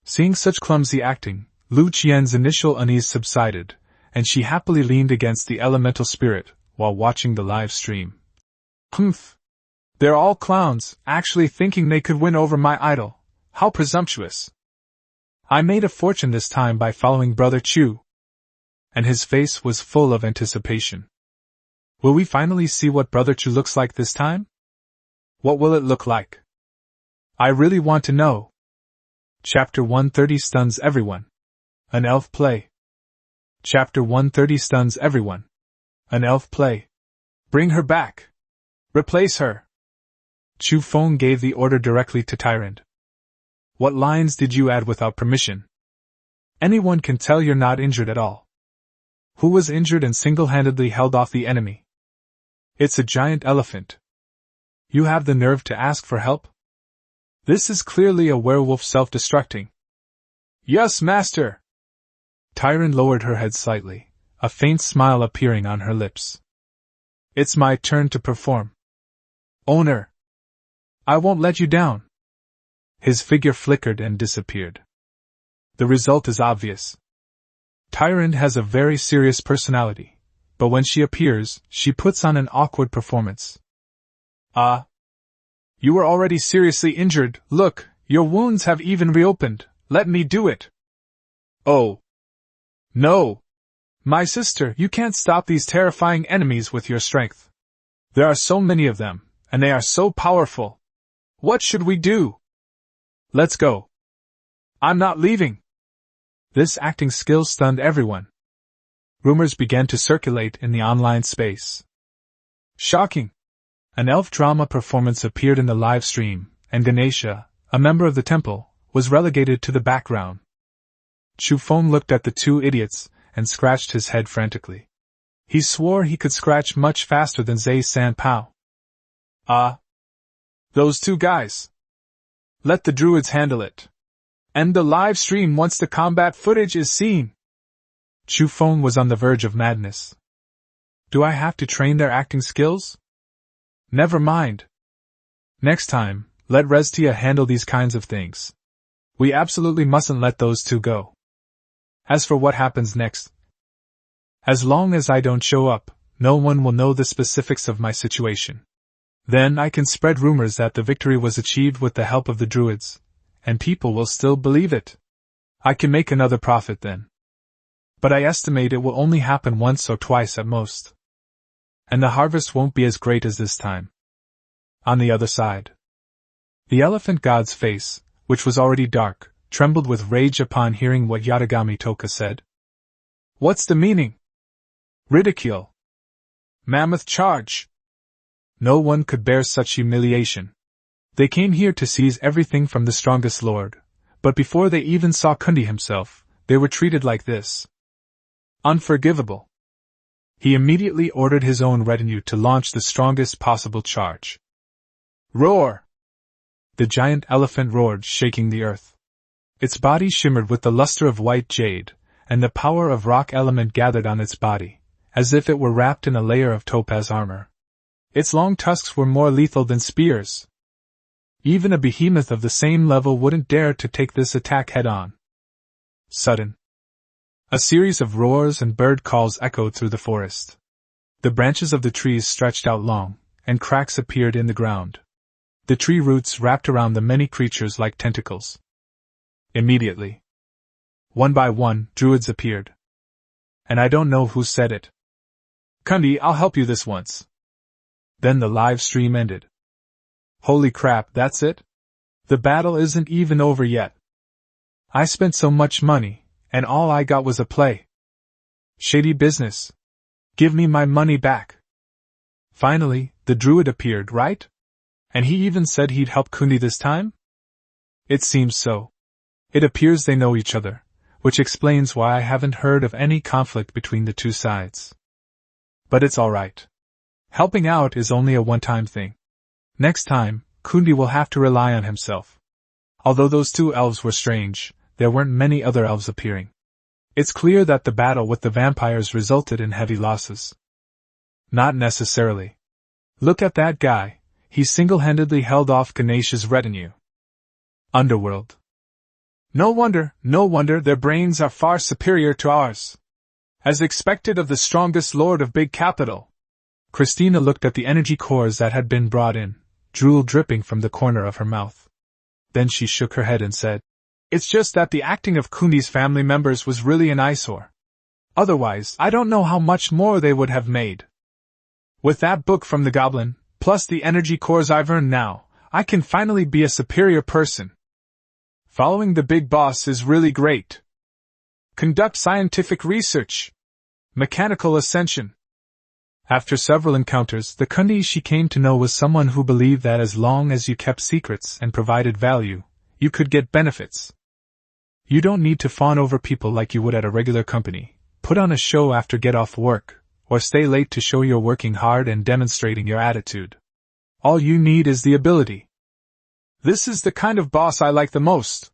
Seeing such clumsy acting, Lu Qian's initial unease subsided, and she happily leaned against the elemental spirit while watching the live stream. Humph! They're all clowns, actually thinking they could win over my idol. How presumptuous. I made a fortune this time by following Brother Chu. And his face was full of anticipation. Will we finally see what Brother Chu looks like this time? What will it look like? I really want to know. Chapter 130 stuns everyone. An elf play. Chapter 130 stuns everyone. An elf play. Bring her back. Replace her. Chu Feng gave the order directly to Tyrant. What lines did you add without permission? Anyone can tell you're not injured at all. Who was injured and single-handedly held off the enemy? It's a giant elephant. You have the nerve to ask for help? This is clearly a werewolf self-destructing. Yes, master! Tyrant lowered her head slightly, a faint smile appearing on her lips. It's my turn to perform. Owner! I won't let you down. His figure flickered and disappeared. The result is obvious. Tyrant has a very serious personality, but when she appears, she puts on an awkward performance. You were already seriously injured. Look, your wounds have even reopened. Let me do it. Oh. No. My sister, you can't stop these terrifying enemies with your strength. There are so many of them, and they are so powerful. What should we do? Let's go. I'm not leaving. This acting skill stunned everyone. Rumors began to circulate in the online space. Shocking! An elf drama performance appeared in the live stream, and Ganesha, a member of the temple, was relegated to the background. Chu Feng looked at the two idiots and scratched his head frantically. He swore he could scratch much faster than Zhe San Pao. Those two guys. Let the druids handle it. End the live stream once the combat footage is seen. Chu Feng was on the verge of madness. Do I have to train their acting skills? Never mind. Next time, let Restia handle these kinds of things. We absolutely mustn't let those two go. As for what happens next, as long as I don't show up, no one will know the specifics of my situation. Then I can spread rumors that the victory was achieved with the help of the druids, and people will still believe it. I can make another profit then. But I estimate it will only happen once or twice at most. And the harvest won't be as great as this time. On the other side, the elephant god's face, which was already dark, trembled with rage upon hearing what Yatagami Toka said. What's the meaning? Ridicule. Mammoth charge. No one could bear such humiliation. They came here to seize everything from the strongest lord, but before they even saw Kundi himself, they were treated like this. Unforgivable. He immediately ordered his own retinue to launch the strongest possible charge. Roar! The giant elephant roared, shaking the earth. Its body shimmered with the luster of white jade, and the power of rock element gathered on its body, as if it were wrapped in a layer of topaz armor. Its long tusks were more lethal than spears. Even a behemoth of the same level wouldn't dare to take this attack head-on. Sudden. A series of roars and bird calls echoed through the forest. The branches of the trees stretched out long, and cracks appeared in the ground. The tree roots wrapped around the many creatures like tentacles. Immediately, one by one, druids appeared. And I don't know who said it. Kundi, I'll help you this once. Then the live stream ended. Holy crap, that's it? The battle isn't even over yet. I spent so much money, and all I got was a play. Shady business. Give me my money back. Finally, the druid appeared, right? And he even said he'd help Kundi this time? It seems so. It appears they know each other, which explains why I haven't heard of any conflict between the two sides. But it's alright. Helping out is only a one-time thing. Next time, Kundi will have to rely on himself. Although those two elves were strange, there weren't many other elves appearing. It's clear that the battle with the vampires resulted in heavy losses. Not necessarily. Look at that guy, he single-handedly held off Ganesha's retinue. Underworld. No wonder their brains are far superior to ours. As expected of the strongest lord of Big Capital. Christina looked at the energy cores that had been brought in, drool dripping from the corner of her mouth. Then she shook her head and said, "It's just that the acting of Kundi's family members was really an eyesore. Otherwise, I don't know how much more they would have made. With that book from the Goblin, plus the energy cores I've earned now, I can finally be a superior person. Following the big boss is really great. Conduct scientific research. Mechanical ascension." After several encounters, the Kundi she came to know was someone who believed that as long as you kept secrets and provided value, you could get benefits. You don't need to fawn over people like you would at a regular company, put on a show after get off work, or stay late to show you're working hard and demonstrating your attitude. All you need is the ability. This is the kind of boss I like the most.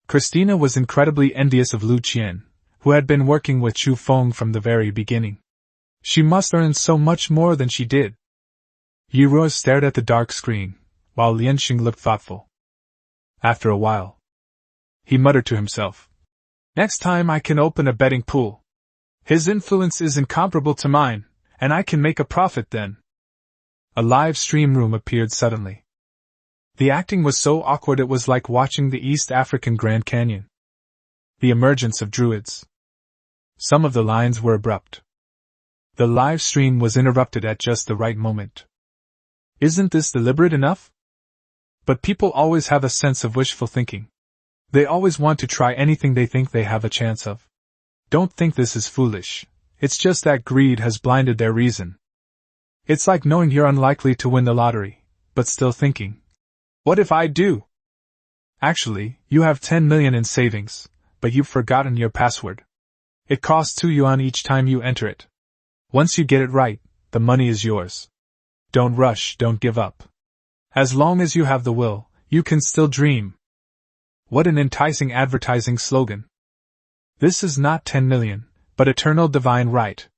Christina was incredibly envious of Lu Qian, who had been working with Chu Feng from the very beginning. She must earn so much more than she did. Yi Ruo stared at the dark screen, while Lianxing looked thoughtful. After a while, he muttered to himself, "Next time I can open a betting pool. His influence is incomparable to mine, and I can make a profit then." A live stream room appeared suddenly. The acting was so awkward it was like watching the East African Grand Canyon. The emergence of druids. Some of the lines were abrupt. The live stream was interrupted at just the right moment. Isn't this deliberate enough? But people always have a sense of wishful thinking. They always want to try anything they think they have a chance of. Don't think this is foolish. It's just that greed has blinded their reason. It's like knowing you're unlikely to win the lottery, but still thinking, "What if I do?" Actually, you have 10 million in savings, but you've forgotten your password. It costs 2 yuan each time you enter it. Once you get it right, the money is yours. Don't rush, don't give up. As long as you have the will, you can still dream. What an enticing advertising slogan. This is not 10 million, but eternal divine right.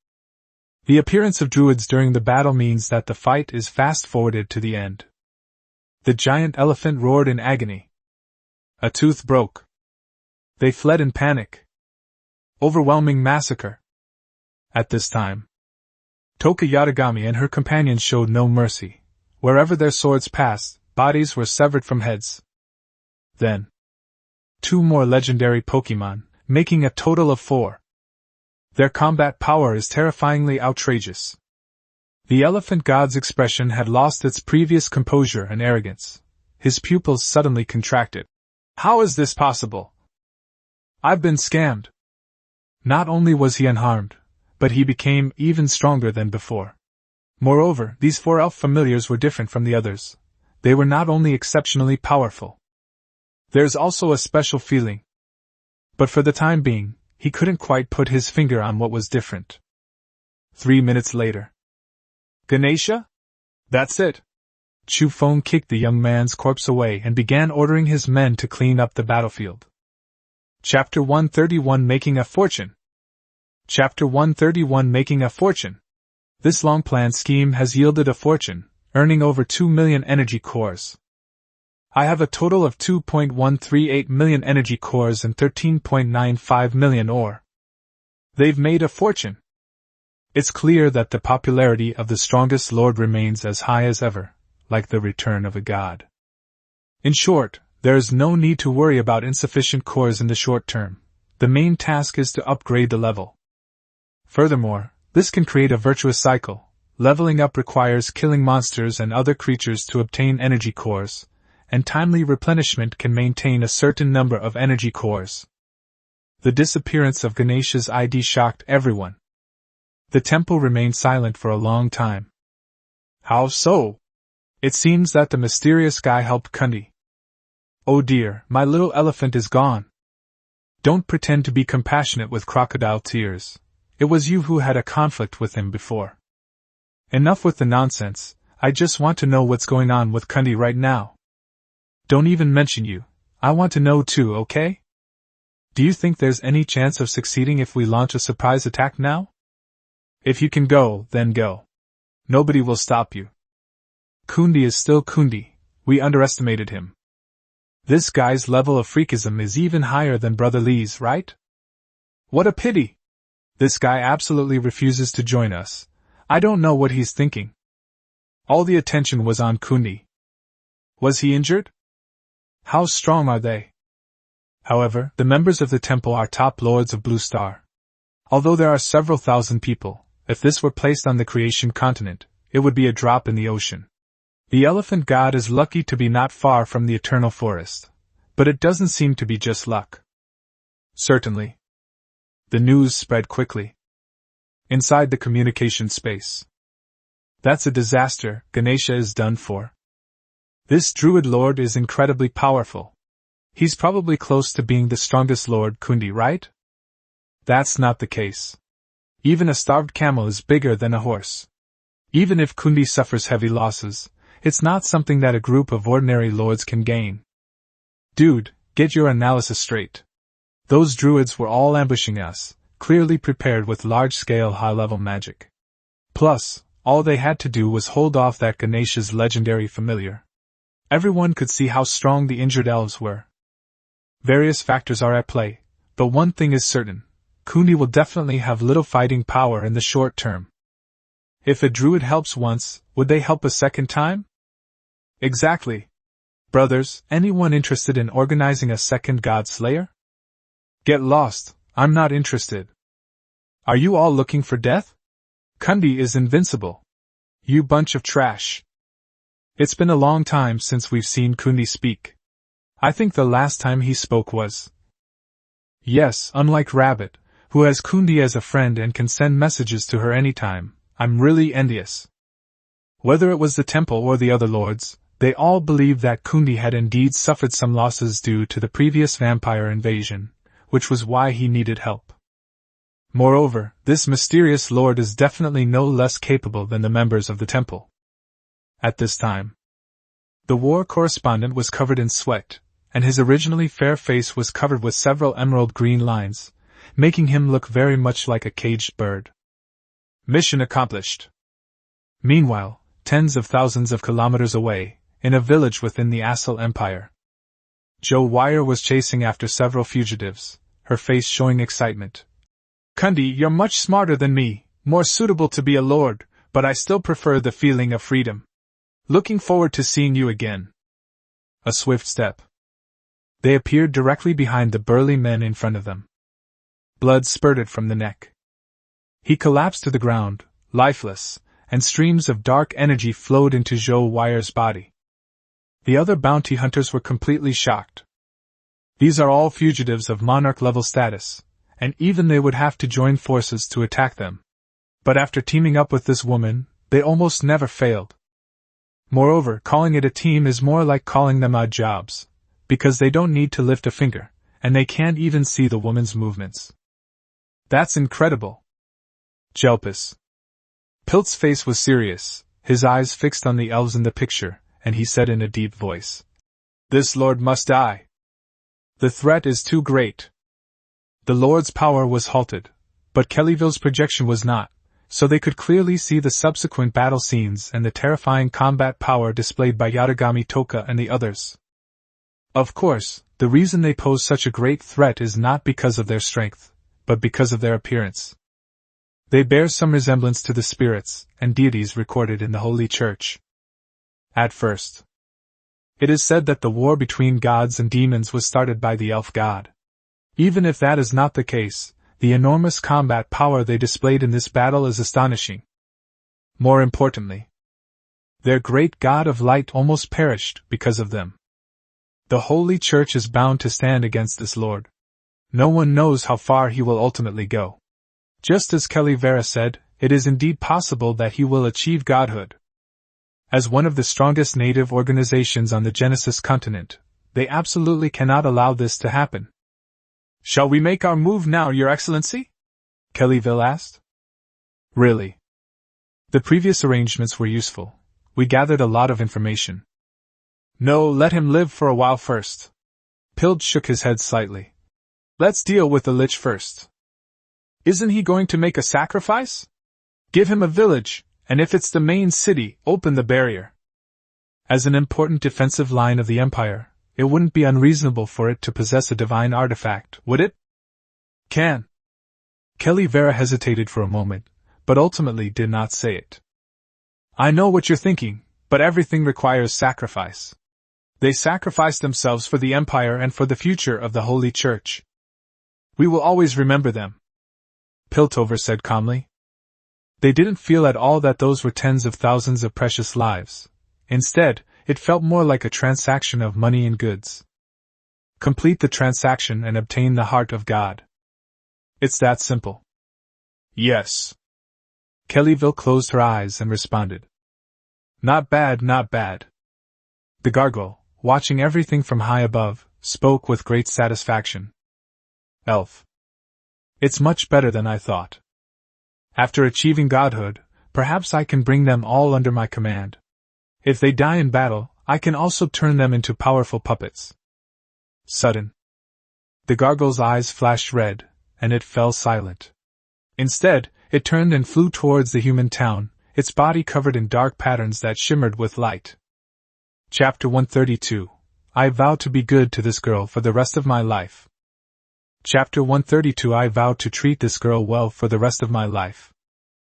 The appearance of druids during the battle means that the fight is fast-forwarded to the end. The giant elephant roared in agony. A tooth broke. They fled in panic. Overwhelming massacre. At this time, Toka Yatagami and her companions showed no mercy. Wherever their swords passed, bodies were severed from heads. Then, 2 more legendary Pokémon, making a total of 4. Their combat power is terrifyingly outrageous. The elephant god's expression had lost its previous composure and arrogance. His pupils suddenly contracted. "How is this possible? I've been scammed." Not only was he unharmed, but he became even stronger than before. Moreover, these 4 elf familiars were different from the others. They were not only exceptionally powerful. There's also a special feeling. But for the time being, he couldn't quite put his finger on what was different. 3 minutes later. "Ganesha? That's it." Chu Feng kicked the young man's corpse away and began ordering his men to clean up the battlefield. Chapter 131 Making a Fortune. Chapter 131 Making a Fortune. This long-planned scheme has yielded a fortune, earning over 2 million energy cores. I have a total of 2.138 million energy cores and 13.95 million ore. They've made a fortune. It's clear that the popularity of the strongest lord remains as high as ever, like the return of a god. In short, there is no need to worry about insufficient cores in the short term. The main task is to upgrade the level. Furthermore, this can create a virtuous cycle. Leveling up requires killing monsters and other creatures to obtain energy cores, and timely replenishment can maintain a certain number of energy cores. The disappearance of Ganesha's ID shocked everyone. The temple remained silent for a long time. How so? It seems that the mysterious guy helped Kundi. Oh dear, my little elephant is gone. Don't pretend to be compassionate with crocodile tears. It was you who had a conflict with him before. Enough with the nonsense, I just want to know what's going on with Kundi right now. Don't even mention you, I want to know too, okay? Do you think there's any chance of succeeding if we launch a surprise attack now? If you can go, then go. Nobody will stop you. Kundi is still Kundi, we underestimated him. This guy's level of freakism is even higher than Brother Lee's, right? What a pity! This guy absolutely refuses to join us. I don't know what he's thinking. All the attention was on Kundi. Was he injured? How strong are they? However, the members of the temple are top lords of Blue Star. Although there are several thousand people, if this were placed on the creation continent, it would be a drop in the ocean. The elephant god is lucky to be not far from the eternal forest, but it doesn't seem to be just luck. Certainly. The news spread quickly. Inside the communication space. That's a disaster, Ganesha is done for. This druid lord is incredibly powerful. He's probably close to being the strongest Lord Kundi, right? That's not the case. Even a starved camel is bigger than a horse. Even if Kundi suffers heavy losses, it's not something that a group of ordinary lords can gain. Dude, get your analysis straight. Those druids were all ambushing us, clearly prepared with large-scale high-level magic. Plus, all they had to do was hold off that Ganesha's legendary familiar. Everyone could see how strong the injured elves were. Various factors are at play, but one thing is certain. Kundi will definitely have little fighting power in the short term. If a druid helps once, would they help a second time? Exactly. Brothers, anyone interested in organizing a second god slayer? Get lost, I'm not interested. Are you all looking for death? Kundi is invincible. You bunch of trash. It's been a long time since we've seen Kundi speak. I think the last time he spoke was... Yes, unlike Rabbit, who has Kundi as a friend and can send messages to her anytime, I'm really envious. Whether it was the temple or the other lords, they all believed that Kundi had indeed suffered some losses due to the previous vampire invasion, which was why he needed help. Moreover, this mysterious lord is definitely no less capable than the members of the temple. At this time, the war correspondent was covered in sweat, and his originally fair face was covered with several emerald green lines, making him look very much like a caged bird. Mission accomplished. Meanwhile, tens of thousands of kilometers away, in a village within the Assel Empire, Joe Wire was chasing after several fugitives, her face showing excitement. Kundi, you're much smarter than me, more suitable to be a lord, but I still prefer the feeling of freedom. Looking forward to seeing you again. A swift step. They appeared directly behind the burly men in front of them. Blood spurted from the neck. He collapsed to the ground, lifeless, and streams of dark energy flowed into Joe Wire's body. The other bounty hunters were completely shocked. These are all fugitives of monarch-level status, and even they would have to join forces to attack them. But after teaming up with this woman, they almost never failed. Moreover, calling it a team is more like calling them odd jobs, because they don't need to lift a finger, and they can't even see the woman's movements. That's incredible. Jelpus. Pilt's face was serious, his eyes fixed on the elves in the picture, and he said in a deep voice, "This lord must die. The threat is too great." The lord's power was halted, but Kellyville's projection was not, so they could clearly see the subsequent battle scenes and the terrifying combat power displayed by Yatagami Toka and the others. Of course, the reason they pose such a great threat is not because of their strength, but because of their appearance. They bear some resemblance to the spirits and deities recorded in the Holy Church. At first, it is said that the war between gods and demons was started by the elf god. Even if that is not the case, the enormous combat power they displayed in this battle is astonishing. More importantly, their great god of light almost perished because of them. The Holy Church is bound to stand against this lord. No one knows how far he will ultimately go. Just as Kelly Vera said, it is indeed possible that he will achieve godhood. As one of the strongest native organizations on the Genesis continent, they absolutely cannot allow this to happen. "Shall we make our move now, Your Excellency?" Kellyville asked. "Really? The previous arrangements were useful. We gathered a lot of information." "No, let him live for a while first." Pild shook his head slightly. "Let's deal with the Lich first. Isn't he going to make a sacrifice? Give him a village, and if it's the main city, open the barrier. As an important defensive line of the Empire, it wouldn't be unreasonable for it to possess a divine artifact, would it?" "Can." Kelly Vera hesitated for a moment, but ultimately did not say it. "I know what you're thinking, but everything requires sacrifice. They sacrificed themselves for the Empire and for the future of the Holy Church. We will always remember them, Piltover said calmly. They didn't feel at all that those were tens of thousands of precious lives. Instead, it felt more like a transaction of money and goods. Complete the transaction and obtain the heart of God. It's that simple. Yes. Kellyville closed her eyes and responded. Not bad, not bad. The gargoyle, watching everything from high above, spoke with great satisfaction. Elf. It's much better than I thought. After achieving godhood, perhaps I can bring them all under my command. If they die in battle, I can also turn them into powerful puppets. Sudden. The gargoyle's eyes flashed red, and it fell silent. Instead, it turned and flew towards the human town, its body covered in dark patterns that shimmered with light. Chapter 132. I vow to be good to this girl for the rest of my life. Chapter 132. I vow to treat this girl well for the rest of my life.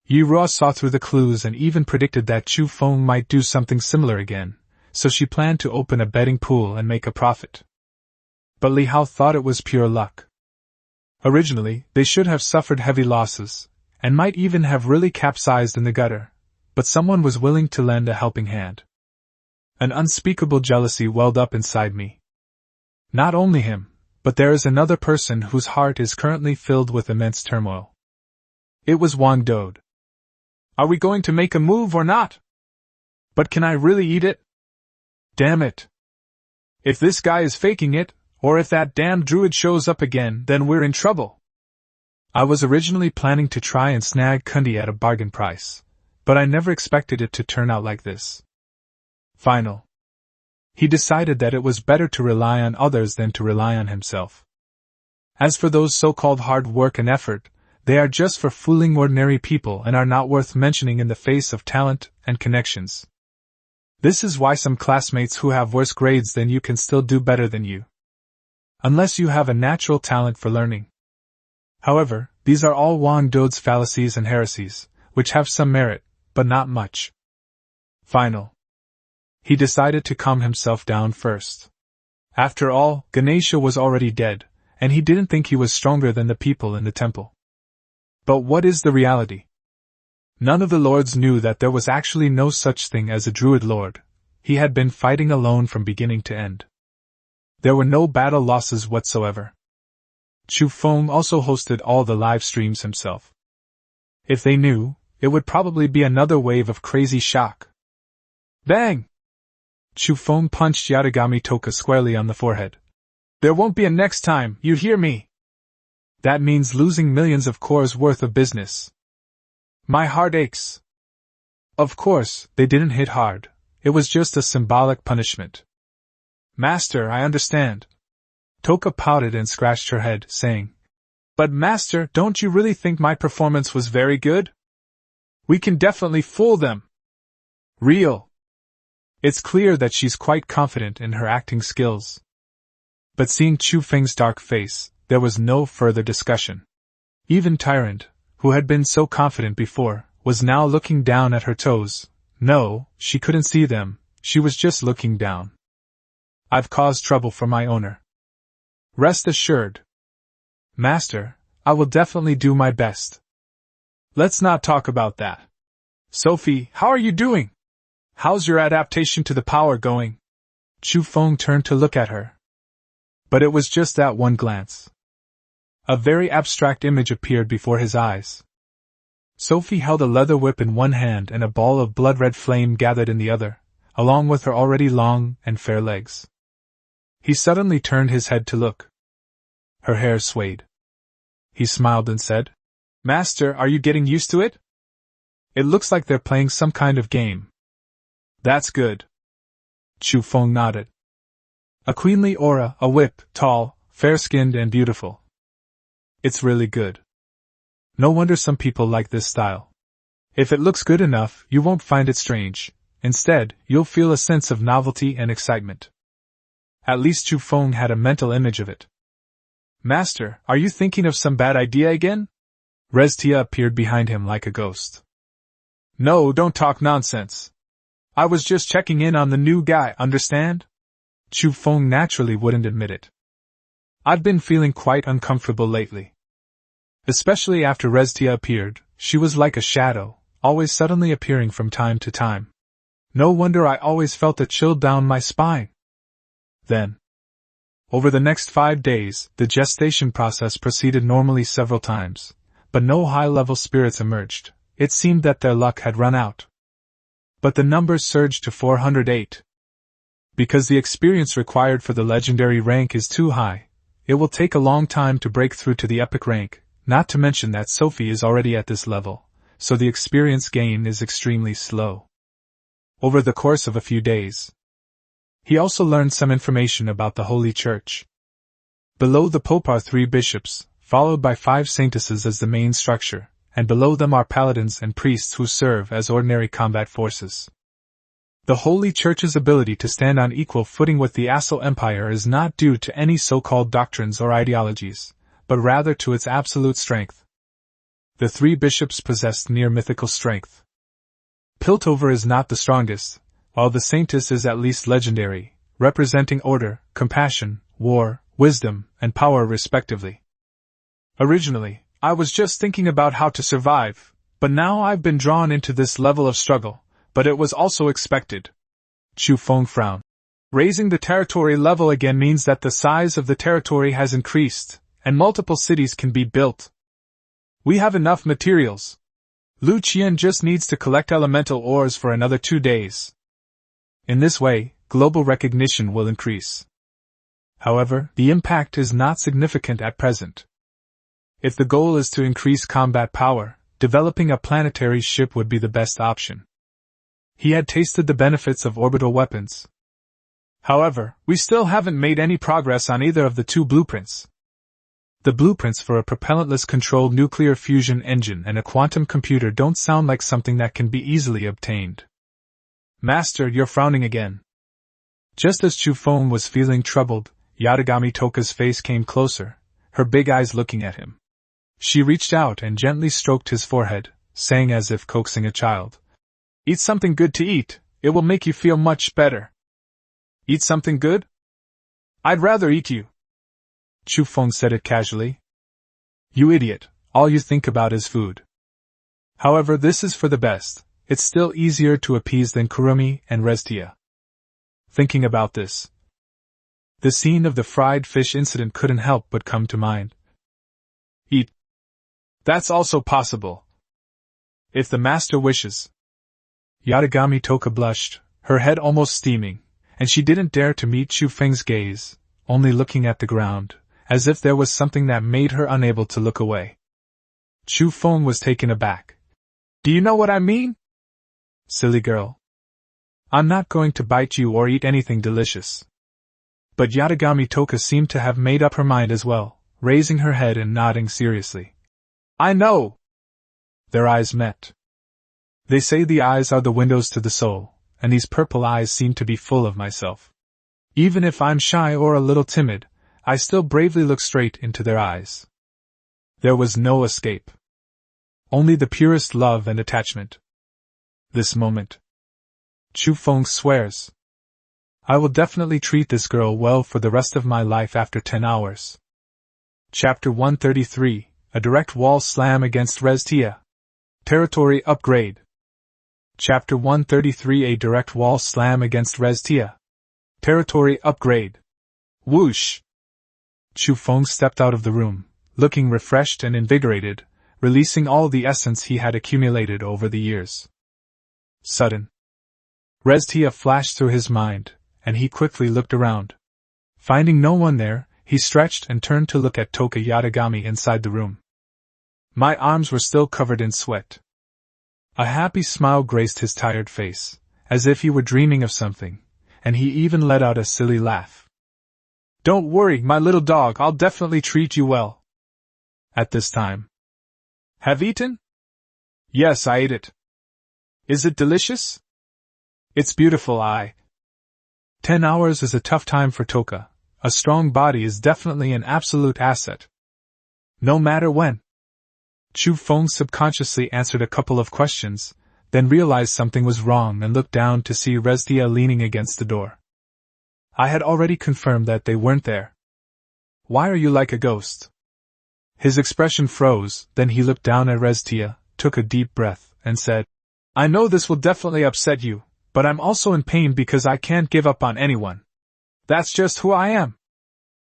Yi Ruo saw through the clues and even predicted that Chu Feng might do something similar again, so she planned to open a betting pool and make a profit. But Li Hao thought it was pure luck. Originally, they should have suffered heavy losses, and might even have really capsized in the gutter, but someone was willing to lend a helping hand. An unspeakable jealousy welled up inside me. Not only him, but there is another person whose heart is currently filled with immense turmoil. It was Wang Dode. Are we going to make a move or not? But can I really eat it? Damn it. If this guy is faking it, or if that damned druid shows up again, then we're in trouble. I was originally planning to try and snag Kundi at a bargain price, but I never expected it to turn out like this. Final. He decided that it was better to rely on others than to rely on himself. As for those so-called hard work and effort, they are just for fooling ordinary people and are not worth mentioning in the face of talent and connections. This is why some classmates who have worse grades than you can still do better than you. Unless you have a natural talent for learning. However, these are all Wang Dode's fallacies and heresies, which have some merit, but not much. Final. He decided to calm himself down first. After all, Ganesha was already dead, and he didn't think he was stronger than the people in the temple. But what is the reality? None of the lords knew that there was actually no such thing as a druid lord. He had been fighting alone from beginning to end. There were no battle losses whatsoever. Chu Feng also hosted all the live streams himself. If they knew, it would probably be another wave of crazy shock. Bang! Chu Feng punched Yatagami Toka squarely on the forehead. There won't be a next time, you hear me? That means losing millions of cores worth of business. My heart aches. Of course, they didn't hit hard. It was just a symbolic punishment. Master, I understand. Toka pouted and scratched her head, saying, But Master, don't you really think my performance was very good? We can definitely fool them. Real. It's clear that she's quite confident in her acting skills. But seeing Chu Feng's dark face, there was no further discussion. Even Tyrant, who had been so confident before, was now looking down at her toes. No, she couldn't see them, she was just looking down. I've caused trouble for my owner. Rest assured. Master, I will definitely do my best. Let's not talk about that. Sophie, how are you doing? How's your adaptation to the power going? Chu Feng turned to look at her. But it was just that one glance. A very abstract image appeared before his eyes. Sophie held a leather whip in one hand and a ball of blood-red flame gathered in the other, along with her already long and fair legs. He suddenly turned his head to look. Her hair swayed. He smiled and said, Master, are you getting used to it? It looks like they're playing some kind of game. That's good. Chu Feng nodded. A queenly aura, a whip, tall, fair-skinned and beautiful. It's really good. No wonder some people like this style. If it looks good enough, you won't find it strange. Instead, you'll feel a sense of novelty and excitement. At least Chu Feng had a mental image of it. Master, are you thinking of some bad idea again? Reztia appeared behind him like a ghost. No, don't talk nonsense. I was just checking in on the new guy, understand? Chu Feng naturally wouldn't admit it. I'd been feeling quite uncomfortable lately. Especially after Restia appeared, she was like a shadow, always suddenly appearing from time to time. No wonder I always felt a chill down my spine. Then, over the next 5 days, the gestation process proceeded normally several times, but no high-level spirits emerged. It seemed that their luck had run out. But the numbers surged to 408. Because the experience required for the legendary rank is too high, it will take a long time to break through to the epic rank, not to mention that Sophie is already at this level, so the experience gain is extremely slow. Over the course of a few days, he also learned some information about the Holy Church. Below the Pope are 3 bishops, followed by 5 saintesses as the main structure, and below them are paladins and priests who serve as ordinary combat forces. The Holy Church's ability to stand on equal footing with the Assal Empire is not due to any so-called doctrines or ideologies, but rather to its absolute strength. The 3 bishops possessed near mythical strength. Piltover is not the strongest, while the Saintess is at least legendary, representing order, compassion, war, wisdom, and power respectively. Originally, I was just thinking about how to survive, but now I've been drawn into this level of struggle, but it was also expected. Chu Feng frowned. Raising the territory level again means that the size of the territory has increased, and multiple cities can be built. We have enough materials. Lu Qian just needs to collect elemental ores for another 2 days. In this way, global recognition will increase. However, the impact is not significant at present. If the goal is to increase combat power, developing a planetary ship would be the best option. He had tasted the benefits of orbital weapons. However, we still haven't made any progress on either of the 2 blueprints. The blueprints for a propellantless controlled nuclear fusion engine and a quantum computer don't sound like something that can be easily obtained. Master, you're frowning again. Just as Chu Feng was feeling troubled, Yatagami Toka's face came closer, her big eyes looking at him. She reached out and gently stroked his forehead, saying as if coaxing a child, "Eat something good to eat, it will make you feel much better." Eat something good? I'd rather eat you. Chu Feng said it casually. You idiot, all you think about is food. However, this is for the best. It's still easier to appease than Kurumi and Restia. Thinking about this, the scene of the fried fish incident couldn't help but come to mind. Eat. That's also possible. If the master wishes. Yatagami Toka blushed, her head almost steaming, and she didn't dare to meet Chu Feng's gaze, only looking at the ground, as if there was something that made her unable to look away. Chu Feng was taken aback. Do you know what I mean? Silly girl. I'm not going to bite you or eat anything delicious. But Yatagami Toka seemed to have made up her mind as well, raising her head and nodding seriously. I know! Their eyes met. They say the eyes are the windows to the soul, and these purple eyes seem to be full of myself. Even if I'm shy or a little timid, I still bravely look straight into their eyes. There was no escape. Only the purest love and attachment. This moment. Chu Feng swears. I will definitely treat this girl well for the rest of my life after 10 hours. Chapter 133, A Direct Wall Slam Against Restia. Territory Upgrade. Chapter 133, A Direct Wall Slam Against Restia. Territory Upgrade. Whoosh! Chu Feng stepped out of the room, looking refreshed and invigorated, releasing all the essence he had accumulated over the years. Sudden. Restia flashed through his mind, and he quickly looked around. Finding no one there, he stretched and turned to look at Toka Yatagami inside the room. My arms were still covered in sweat. A happy smile graced his tired face, as if he were dreaming of something, and he even let out a silly laugh. Don't worry, my little dog, I'll definitely treat you well. At this time. Have eaten? Yes, I ate it. Is it delicious? It's beautiful, 10 hours is a tough time for Toka. A strong body is definitely an absolute asset. No matter when. Chu Feng subconsciously answered a couple of questions, then realized something was wrong and looked down to see Restia leaning against the door. I had already confirmed that they weren't there. Why are you like a ghost? His expression froze, then he looked down at Restia, took a deep breath, and said, I know this will definitely upset you, but I'm also in pain because I can't give up on anyone. That's just who I am.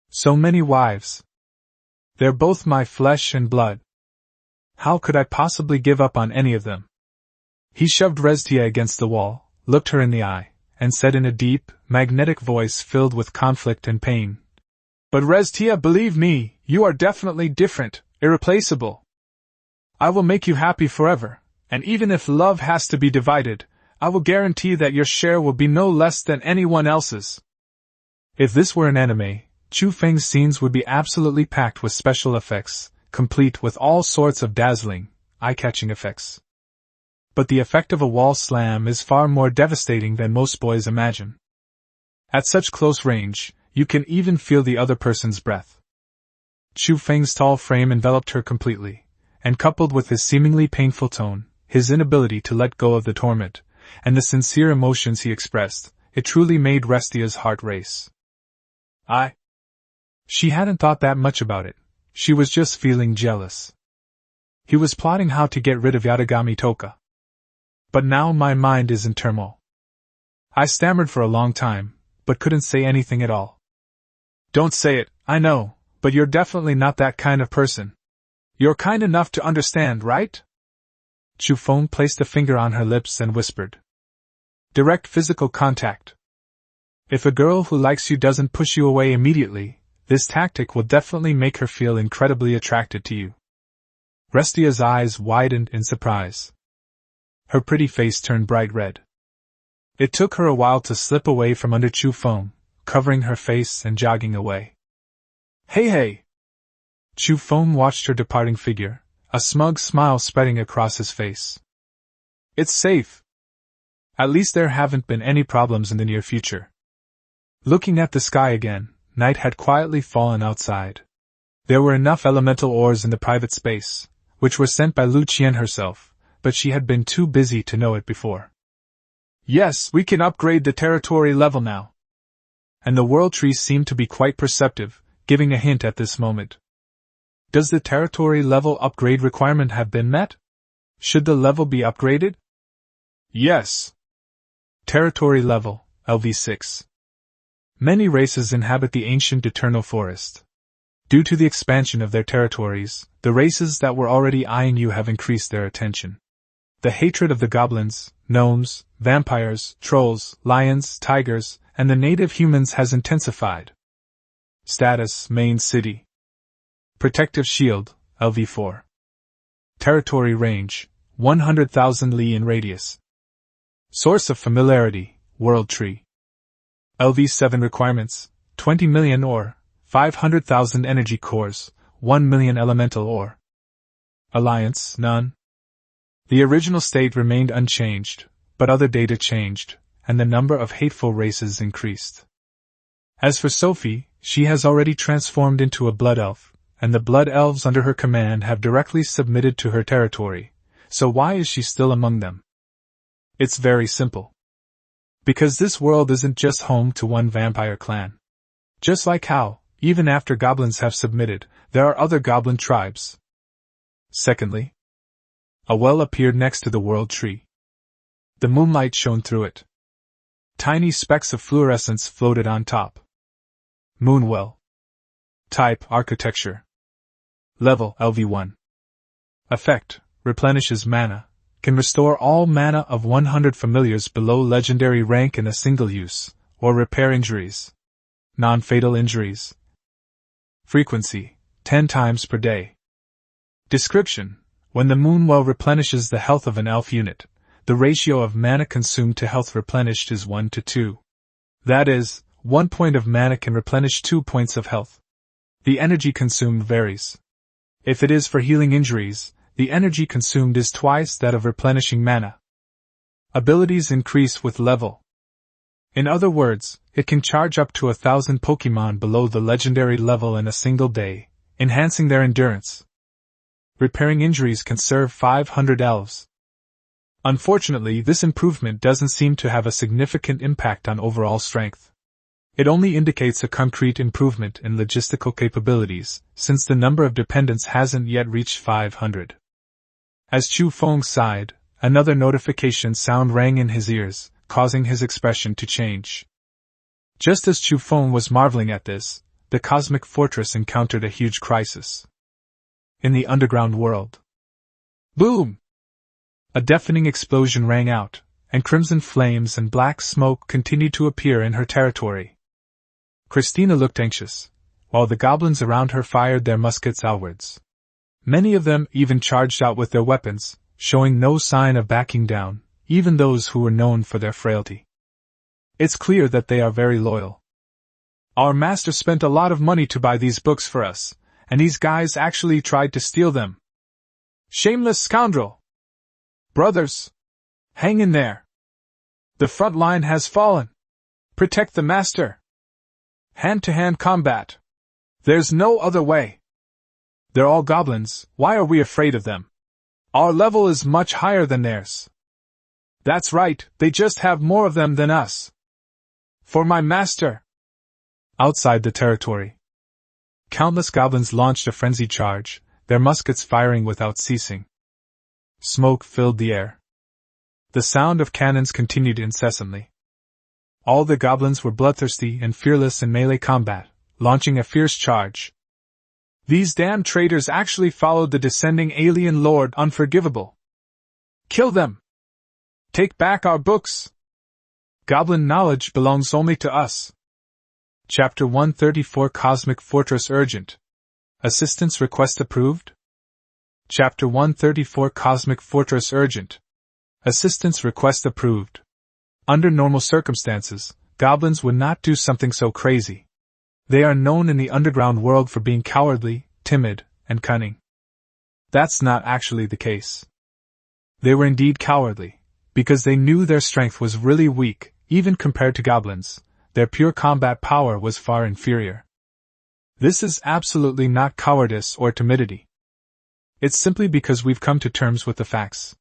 So many wives. They're both my flesh and blood. How could I possibly give up on any of them? He shoved Restia against the wall, looked her in the eye, and said in a deep, magnetic voice filled with conflict and pain, But Restia, believe me, you are definitely different, irreplaceable. I will make you happy forever, and even if love has to be divided, I will guarantee that your share will be no less than anyone else's. If this were an anime, Chu Feng's scenes would be absolutely packed with special effects, complete with all sorts of dazzling, eye-catching effects. But the effect of a wall slam is far more devastating than most boys imagine. At such close range, you can even feel the other person's breath. Chu Feng's tall frame enveloped her completely, and coupled with his seemingly painful tone, his inability to let go of the torment, and the sincere emotions he expressed, it truly made Restia's heart race. She hadn't thought that much about it, she was just feeling jealous. He was plotting how to get rid of Yatagami Toka. But now my mind is in turmoil. I stammered for a long time, but couldn't say anything at all. Don't say it, I know, but you're definitely not that kind of person. You're kind enough to understand, right? Chu Feng placed a finger on her lips and whispered. Direct physical contact. If a girl who likes you doesn't push you away immediately, this tactic will definitely make her feel incredibly attracted to you. Restia's eyes widened in surprise. Her pretty face turned bright red. It took her a while to slip away from under Chu Feng, covering her face and jogging away. Hey! Chu Feng watched her departing figure, a smug smile spreading across his face. It's safe. At least there haven't been any problems in the near future. Looking at the sky again, night had quietly fallen outside. There were enough elemental ores in the private space, which were sent by Lu Qian herself, but she had been too busy to know it before. Yes, we can upgrade the territory level now. And the world tree seemed to be quite perceptive, giving a hint at this moment. Does the territory level upgrade requirement have been met? Should the level be upgraded? Yes. Territory level, LV6. Many races inhabit the ancient eternal forest. Due to the expansion of their territories, the races that were already eyeing you have increased their attention. The hatred of the goblins, gnomes, vampires, trolls, lions, tigers, and the native humans has intensified. Status: Main City. Protective Shield, LV4. Territory Range, 100,000 li in radius. Source of Familiarity, World Tree. LV7 Requirements, 20 million ore, 500,000 energy cores, 1 million elemental ore. Alliance: None. The original state remained unchanged, but other data changed, and the number of hateful races increased. As for Sophie, she has already transformed into a blood elf, and the blood elves under her command have directly submitted to her territory, so why is she still among them? It's very simple. Because this world isn't just home to one vampire clan. Just like how, even after goblins have submitted, there are other goblin tribes. Secondly, a well appeared next to the world tree. The moonlight shone through it. Tiny specks of fluorescence floated on top. Moonwell. Type: Architecture. Level: LV1. Effect: Replenishes mana. Can restore all mana of 100 familiars below legendary rank in a single use, or repair injuries. Non-fatal injuries. Frequency: 10 times per day. Description: When the Moonwell replenishes the health of an elf unit, the ratio of mana consumed to health replenished is 1 to 2. That is, 1 point of mana can replenish 2 points of health. The energy consumed varies. If it is for healing injuries, the energy consumed is twice that of replenishing mana. Abilities increase with level. In other words, it can charge up to 1,000 Pokémon below the legendary level in a single day, enhancing their endurance. Repairing injuries can serve 500 elves. Unfortunately, this improvement doesn't seem to have a significant impact on overall strength. It only indicates a concrete improvement in logistical capabilities, since the number of dependents hasn't yet reached 500. As Chu Feng sighed, another notification sound rang in his ears, causing his expression to change. Just as Chu Feng was marveling at this, the cosmic fortress encountered a huge crisis. In the underground world. Boom! A deafening explosion rang out, and crimson flames and black smoke continued to appear in her territory. Christina looked anxious, while the goblins around her fired their muskets outwards. Many of them even charged out with their weapons, showing no sign of backing down, even those who were known for their frailty. It's clear that they are very loyal. Our master spent a lot of money to buy these books for us, and these guys actually tried to steal them. Shameless scoundrel! Brothers! Hang in there! The front line has fallen! Protect the master! Hand-to-hand combat! There's no other way! They're all goblins, why are we afraid of them? Our level is much higher than theirs. That's right, they just have more of them than us. For my master! Outside the territory, countless goblins launched a frenzied charge, their muskets firing without ceasing. Smoke filled the air. The sound of cannons continued incessantly. All the goblins were bloodthirsty and fearless in melee combat, launching a fierce charge. These damn traitors actually followed the descending alien lord Unforgivable. Kill them! Take back our books! Goblin knowledge belongs only to us. Chapter 134 Cosmic Fortress Urgent. Assistance request approved? Chapter 134 Cosmic Fortress Urgent. Assistance request approved. Under normal circumstances, goblins would not do something so crazy. They are known in the underground world for being cowardly, timid, and cunning. That's not actually the case. They were indeed cowardly, because they knew their strength was really weak, even compared to goblins. Their pure combat power was far inferior. This is absolutely not cowardice or timidity. It's simply because we've come to terms with the facts.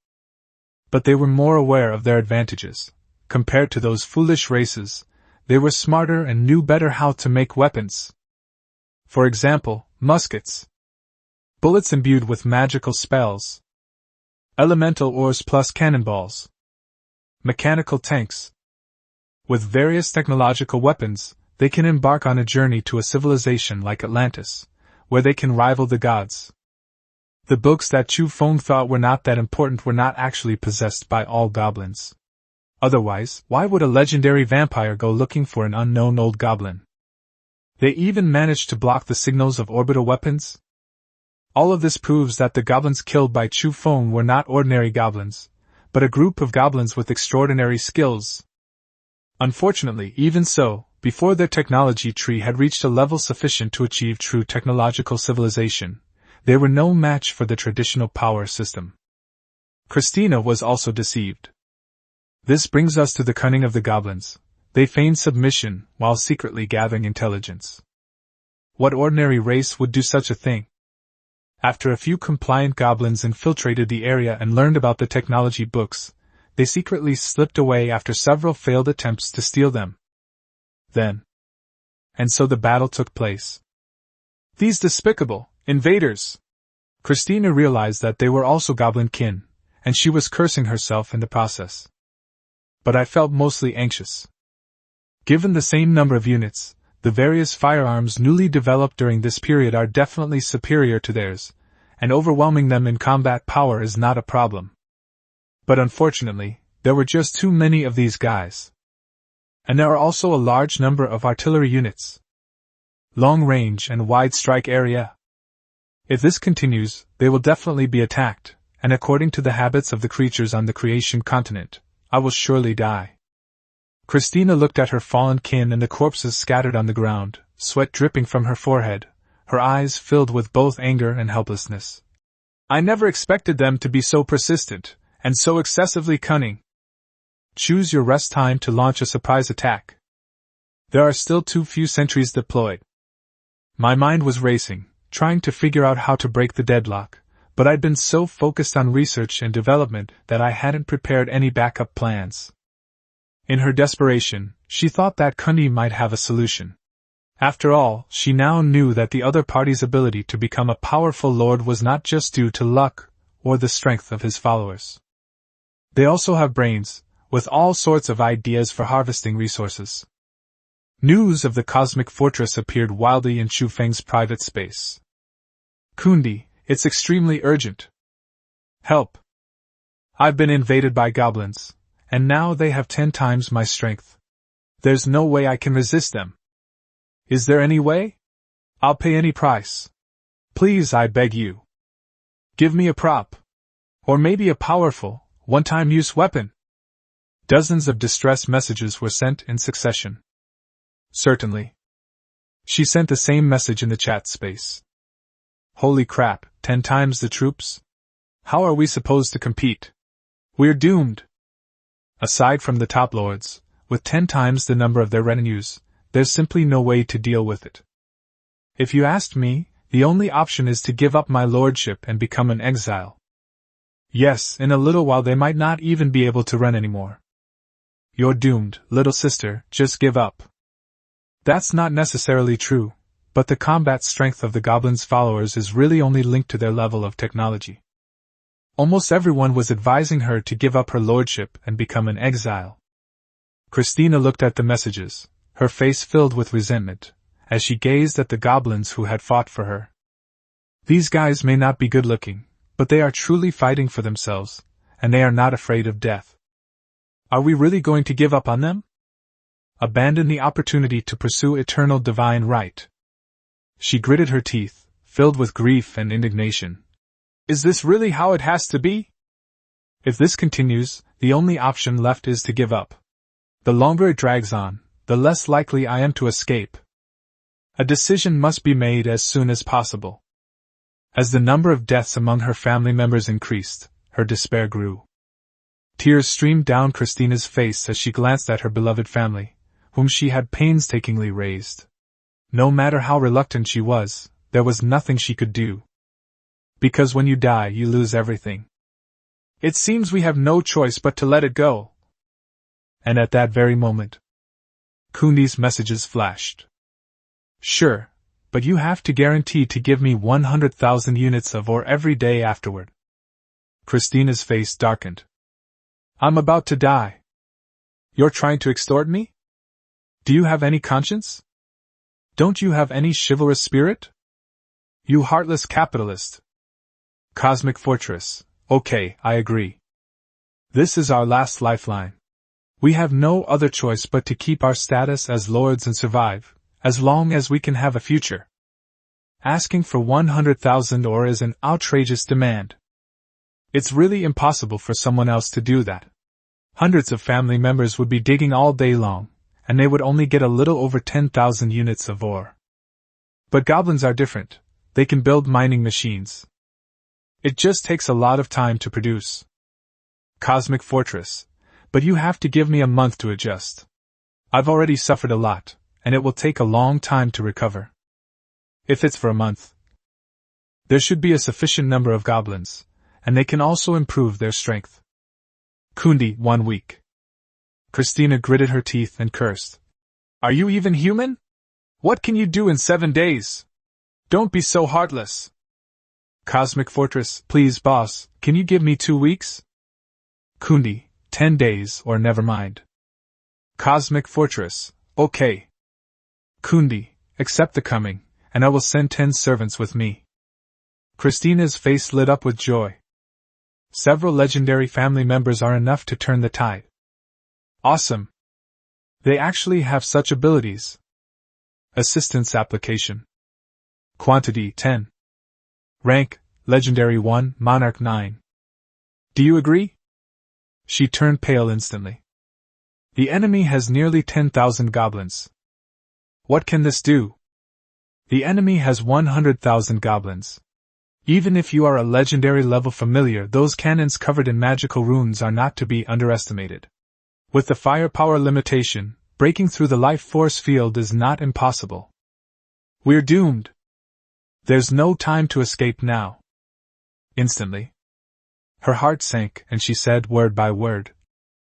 But they were more aware of their advantages. Compared to those foolish races, they were smarter and knew better how to make weapons. For example, muskets. Bullets imbued with magical spells. Elemental ores plus cannonballs. Mechanical tanks. With various technological weapons, they can embark on a journey to a civilization like Atlantis, where they can rival the gods. The books that Chu Feng thought were not that important were not actually possessed by all goblins. Otherwise, why would a legendary vampire go looking for an unknown old goblin? They even managed to block the signals of orbital weapons? All of this proves that the goblins killed by Chu Feng were not ordinary goblins, but a group of goblins with extraordinary skills. Unfortunately, even so, before their technology tree had reached a level sufficient to achieve true technological civilization, they were no match for the traditional power system. Christina was also deceived. This brings us to the cunning of the goblins. They feigned submission while secretly gathering intelligence. What ordinary race would do such a thing? After a few compliant goblins infiltrated the area and learned about the technology books, they secretly slipped away after several failed attempts to steal them. And so the battle took place. These despicable invaders! Christina realized that they were also goblin kin, and she was cursing herself in the process. But I felt mostly anxious. Given the same number of units, the various firearms newly developed during this period are definitely superior to theirs, and overwhelming them in combat power is not a problem. But unfortunately, there were just too many of these guys. And there are also a large number of artillery units. Long range and wide strike area. If this continues, they will definitely be attacked, and according to the habits of the creatures on the creation continent, I will surely die. Christina looked at her fallen kin and the corpses scattered on the ground, sweat dripping from her forehead, her eyes filled with both anger and helplessness. I never expected them to be so persistent, and so excessively cunning. Choose your rest time to launch a surprise attack. There are still too few sentries deployed. My mind was racing, trying to figure out how to break the deadlock, but I'd been so focused on research and development that I hadn't prepared any backup plans. In her desperation, she thought that Kundi might have a solution. After all, she now knew that the other party's ability to become a powerful lord was not just due to luck or the strength of his followers. They also have brains, with all sorts of ideas for harvesting resources. News of the cosmic fortress appeared wildly in Chu Feng's private space. Kundi, it's extremely urgent. Help! I've been invaded by goblins, and now they have 10 times my strength. There's no way I can resist them. Is there any way? I'll pay any price. Please, I beg you. Give me a prop. Or maybe a powerful, one-time use weapon. Dozens of distress messages were sent in succession. Certainly. She sent the same message in the chat space. Holy crap, 10 times the troops? How are we supposed to compete? We're doomed. Aside from the top lords, with 10 times the number of their retinues, there's simply no way to deal with it. If you asked me, the only option is to give up my lordship and become an exile. Yes, in a little while they might not even be able to run anymore. You're doomed, little sister, just give up. That's not necessarily true, but the combat strength of the goblins' followers is really only linked to their level of technology. Almost everyone was advising her to give up her lordship and become an exile. Christina looked at the messages, her face filled with resentment, as she gazed at the goblins who had fought for her. These guys may not be good-looking, but they are truly fighting for themselves, and they are not afraid of death. Are we really going to give up on them? Abandon the opportunity to pursue eternal divine right. She gritted her teeth, filled with grief and indignation. Is this really how it has to be? If this continues, the only option left is to give up. The longer it drags on, the less likely I am to escape. A decision must be made as soon as possible. As the number of deaths among her family members increased, her despair grew. Tears streamed down Christina's face as she glanced at her beloved family, whom she had painstakingly raised. No matter how reluctant she was, there was nothing she could do. Because when you die, you lose everything. It seems we have no choice but to let it go. And at that very moment, Kundi's messages flashed. Sure, but you have to guarantee to give me 100,000 units of ore every day afterward. Christina's face darkened. I'm about to die. You're trying to extort me? Do you have any conscience? Don't you have any chivalrous spirit? You heartless capitalist. Cosmic Fortress. Okay, I agree. This is our last lifeline. We have no other choice but to keep our status as lords and survive, as long as we can have a future. Asking for 100,000 ore is an outrageous demand. It's really impossible for someone else to do that. Hundreds of family members would be digging all day long, and they would only get a little over 10,000 units of ore. But goblins are different. They can build mining machines. It just takes a lot of time to produce. Cosmic Fortress. But you have to give me a month to adjust. I've already suffered a lot, and it will take a long time to recover. If it's for a month, there should be a sufficient number of goblins, and they can also improve their strength. Kundi, 1 week. Christina gritted her teeth and cursed. Are you even human? What can you do in 7 days? Don't be so heartless. Cosmic Fortress, please boss, can you give me 2 weeks? Kundi, 10 days or never mind. Cosmic Fortress, okay. Kundi, accept the coming, and I will send 10 servants with me. Christina's face lit up with joy. Several legendary family members are enough to turn the tide. Awesome. They actually have such abilities. Assistance application. Quantity 10. Rank, Legendary 1, Monarch 9. Do you agree? She turned pale instantly. The enemy has nearly 10,000 goblins. What can this do? The enemy has 100,000 goblins. Even if you are a legendary level familiar, those cannons covered in magical runes are not to be underestimated. With the firepower limitation, breaking through the life force field is not impossible. We're doomed. There's no time to escape now. Instantly, her heart sank and she said word by word,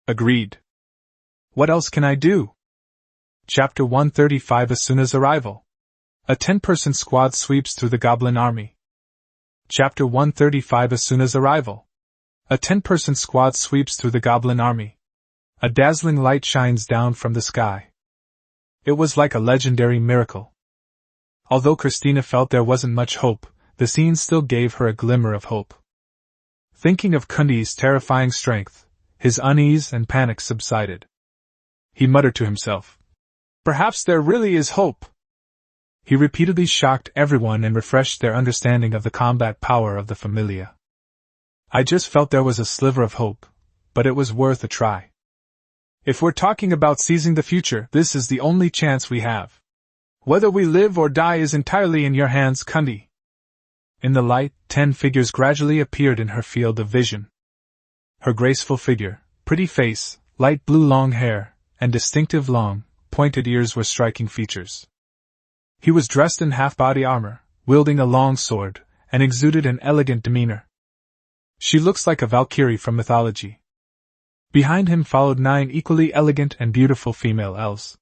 agreed. What else can I do? Chapter 135 Asuna's Arrival. A 10-person squad sweeps through the Goblin army. Chapter 135 Asuna's Arrival. A 10-person squad sweeps through the Goblin army. A dazzling light shines down from the sky. It was like a legendary miracle. Although Christina felt there wasn't much hope, the scene still gave her a glimmer of hope. Thinking of Kundi's terrifying strength, his unease and panic subsided. He muttered to himself, "Perhaps there really is hope." He repeatedly shocked everyone and refreshed their understanding of the combat power of the Familia. "I just felt there was a sliver of hope, but it was worth a try. If we're talking about seizing the future, this is the only chance we have. Whether we live or die is entirely in your hands, Kundi." In the light, 10 figures gradually appeared in her field of vision. Her graceful figure, pretty face, light blue long hair, and distinctive long, pointed ears were striking features. He was dressed in half-body armor, wielding a long sword, and exuded an elegant demeanor. She looks like a Valkyrie from mythology. Behind him followed 9 equally elegant and beautiful female elves.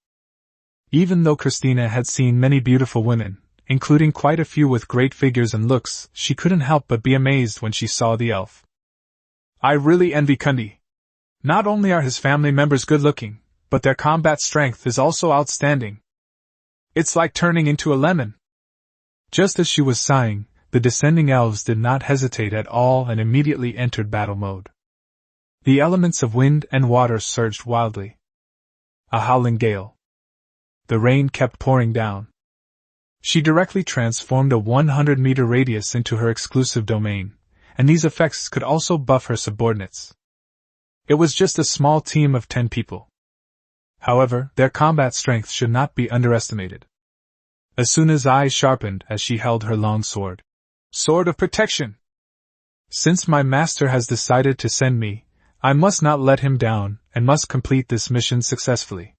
Even though Christina had seen many beautiful women, including quite a few with great figures and looks, she couldn't help but be amazed when she saw the elf. "I really envy Kundi. Not only are his family members good-looking, but their combat strength is also outstanding. It's like turning into a lemon." Just as she was sighing, the descending elves did not hesitate at all and immediately entered battle mode. The elements of wind and water surged wildly. A howling gale. The rain kept pouring down. She directly transformed a 100-meter radius into her exclusive domain, and these effects could also buff her subordinates. It was just a small team of 10 people. However, their combat strength should not be underestimated. Asuna's eyes sharpened as she held her long sword. "Sword of protection! Since my master has decided to send me, I must not let him down and must complete this mission successfully.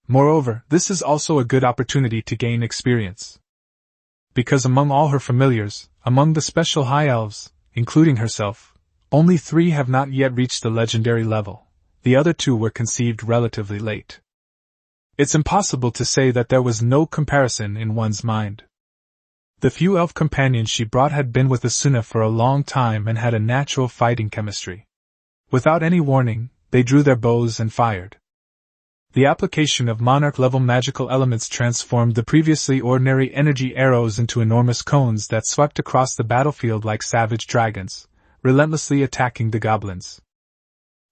Moreover, this is also a good opportunity to gain experience. Because among all her familiars, among the special high elves, including herself, only 3 have not yet reached the legendary level. The other 2 were conceived relatively late. It's impossible to say that there was no comparison in one's mind. The few elf companions she brought had been with Asuna for a long time and had a natural fighting chemistry. Without any warning, they drew their bows and fired. The application of monarch-level magical elements transformed the previously ordinary energy arrows into enormous cones that swept across the battlefield like savage dragons, relentlessly attacking the goblins.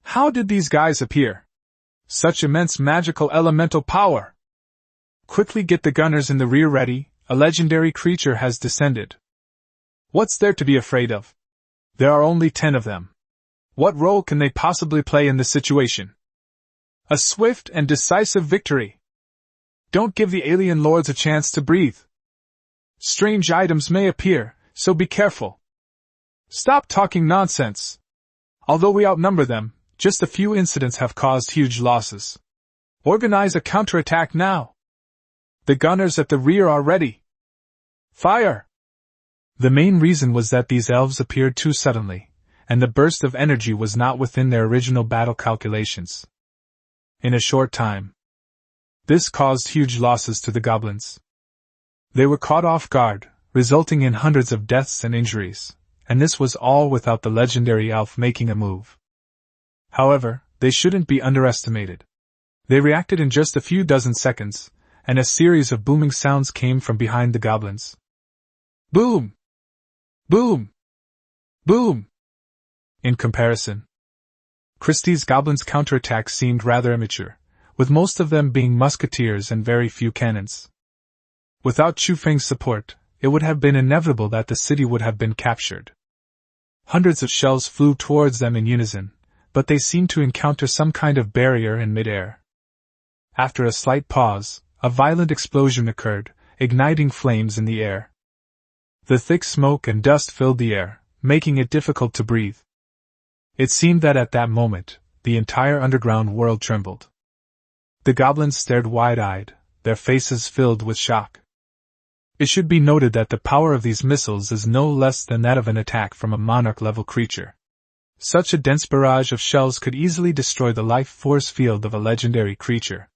How did these guys appear? Such immense magical elemental power! Quickly get the gunners in the rear ready, a legendary creature has descended. What's there to be afraid of? There are only 10 of them. What role can they possibly play in this situation? A swift and decisive victory. Don't give the alien lords a chance to breathe. Strange items may appear, so be careful. Stop talking nonsense. Although we outnumber them, just a few incidents have caused huge losses. Organize a counterattack now. The gunners at the rear are ready. Fire! The main reason was that these elves appeared too suddenly, and the burst of energy was not within their original battle calculations. In a short time, this caused huge losses to the goblins. They were caught off guard, resulting in hundreds of deaths and injuries, and this was all without the legendary elf making a move. However, they shouldn't be underestimated. They reacted in just a few dozen seconds, and a series of booming sounds came from behind the goblins. Boom! Boom! Boom! In comparison, Christie's goblins' counterattack seemed rather immature, with most of them being musketeers and very few cannons. Without Chu Feng's support, it would have been inevitable that the city would have been captured. Hundreds of shells flew towards them in unison, but they seemed to encounter some kind of barrier in midair. After a slight pause, a violent explosion occurred, igniting flames in the air. The thick smoke and dust filled the air, making it difficult to breathe. It seemed that at that moment, the entire underground world trembled. The goblins stared wide-eyed, their faces filled with shock. It should be noted that the power of these missiles is no less than that of an attack from a monarch-level creature. Such a dense barrage of shells could easily destroy the life force field of a legendary creature.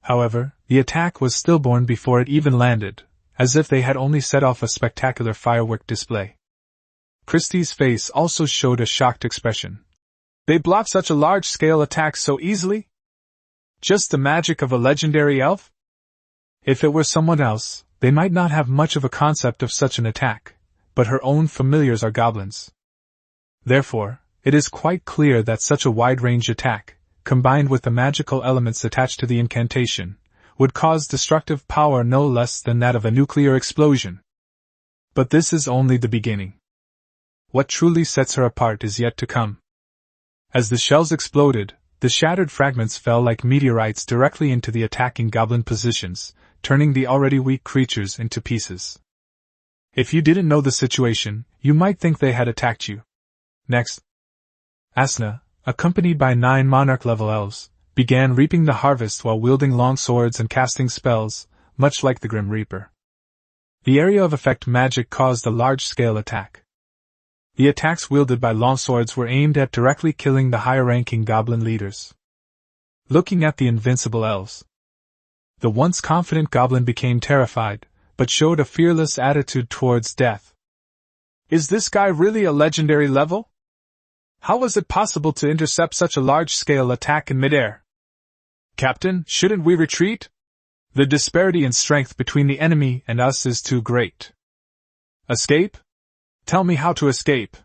However, the attack was stillborn before it even landed, as if they had only set off a spectacular firework display. Christie's face also showed a shocked expression. They block such a large-scale attack so easily? Just the magic of a legendary elf? If it were someone else, they might not have much of a concept of such an attack, but her own familiars are goblins. Therefore, it is quite clear that such a wide-range attack, combined with the magical elements attached to the incantation, would cause destructive power no less than that of a nuclear explosion. But this is only the beginning. What truly sets her apart is yet to come. As the shells exploded, the shattered fragments fell like meteorites directly into the attacking goblin positions, turning the already weak creatures into pieces. If you didn't know the situation, you might think they had attacked you. Next, Asna, accompanied by 9 monarch-level elves, began reaping the harvest while wielding long swords and casting spells, much like the Grim Reaper. The area of effect magic caused a large-scale attack. The attacks wielded by longswords were aimed at directly killing the higher-ranking goblin leaders. Looking at the invincible elves, the once confident goblin became terrified, but showed a fearless attitude towards death. Is this guy really a legendary level? How was it possible to intercept such a large-scale attack in midair? Captain, shouldn't we retreat? The disparity in strength between the enemy and us is too great. Escape? Tell me how to escape.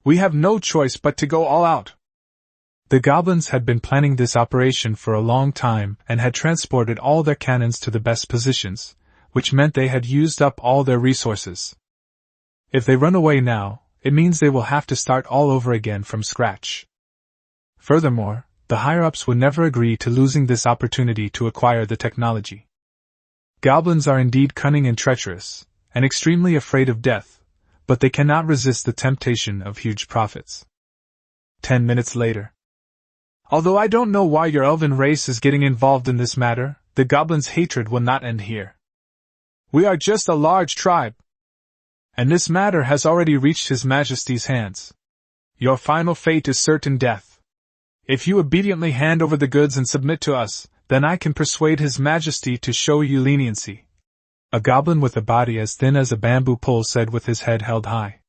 We have no choice but to go all out. The goblins had been planning this operation for a long time and had transported all their cannons to the best positions, which meant they had used up all their resources. If they run away now, it means they will have to start all over again from scratch. Furthermore, the higher-ups would never agree to losing this opportunity to acquire the technology. Goblins are indeed cunning and treacherous, and extremely afraid of death, but they cannot resist the temptation of huge profits. 10 minutes later. Although I don't know why your elven race is getting involved in this matter, the goblins' hatred will not end here. We are just a large tribe, and this matter has already reached His Majesty's hands. Your final fate is certain death. If you obediently hand over the goods and submit to us, then I can persuade His Majesty to show you leniency. A goblin with a body as thin as a bamboo pole said with his head held high.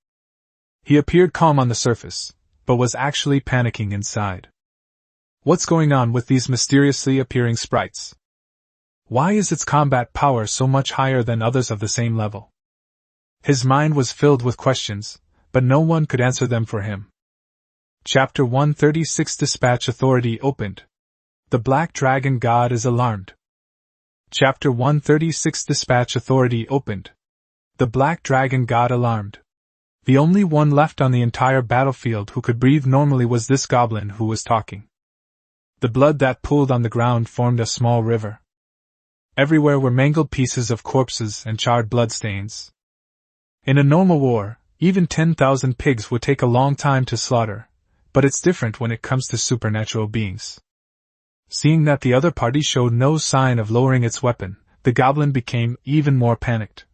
He appeared calm on the surface, but was actually panicking inside. What's going on with these mysteriously appearing sprites? Why is its combat power so much higher than others of the same level? His mind was filled with questions, but no one could answer them for him. Chapter 136 Dispatch Authority opened. The Black Dragon God is alarmed. Chapter 136 Dispatch Authority opened. The Black Dragon God alarmed. The only one left on the entire battlefield who could breathe normally was this goblin who was talking. The blood that pooled on the ground formed a small river. Everywhere were mangled pieces of corpses and charred bloodstains. In a normal war, even 10,000 pigs would take a long time to slaughter, but it's different when it comes to supernatural beings. Seeing that the other party showed no sign of lowering its weapon, the goblin became even more panicked.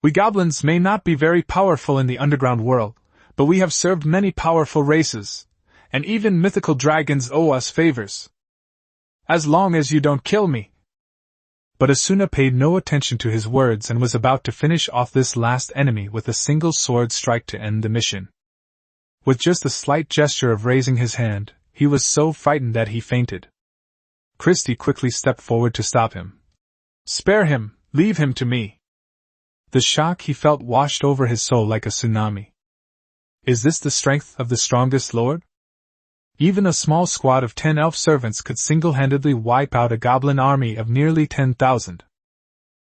We goblins may not be very powerful in the underground world, but we have served many powerful races, and even mythical dragons owe us favors. As long as you don't kill me. But Asuna paid no attention to his words and was about to finish off this last enemy with a single sword strike to end the mission. With just a slight gesture of raising his hand, he was so frightened that he fainted. Christie quickly stepped forward to stop him. Spare him, leave him to me. The shock he felt washed over his soul like a tsunami. Is this the strength of the strongest lord? Even a small squad of 10 elf servants could single-handedly wipe out a goblin army of nearly 10,000.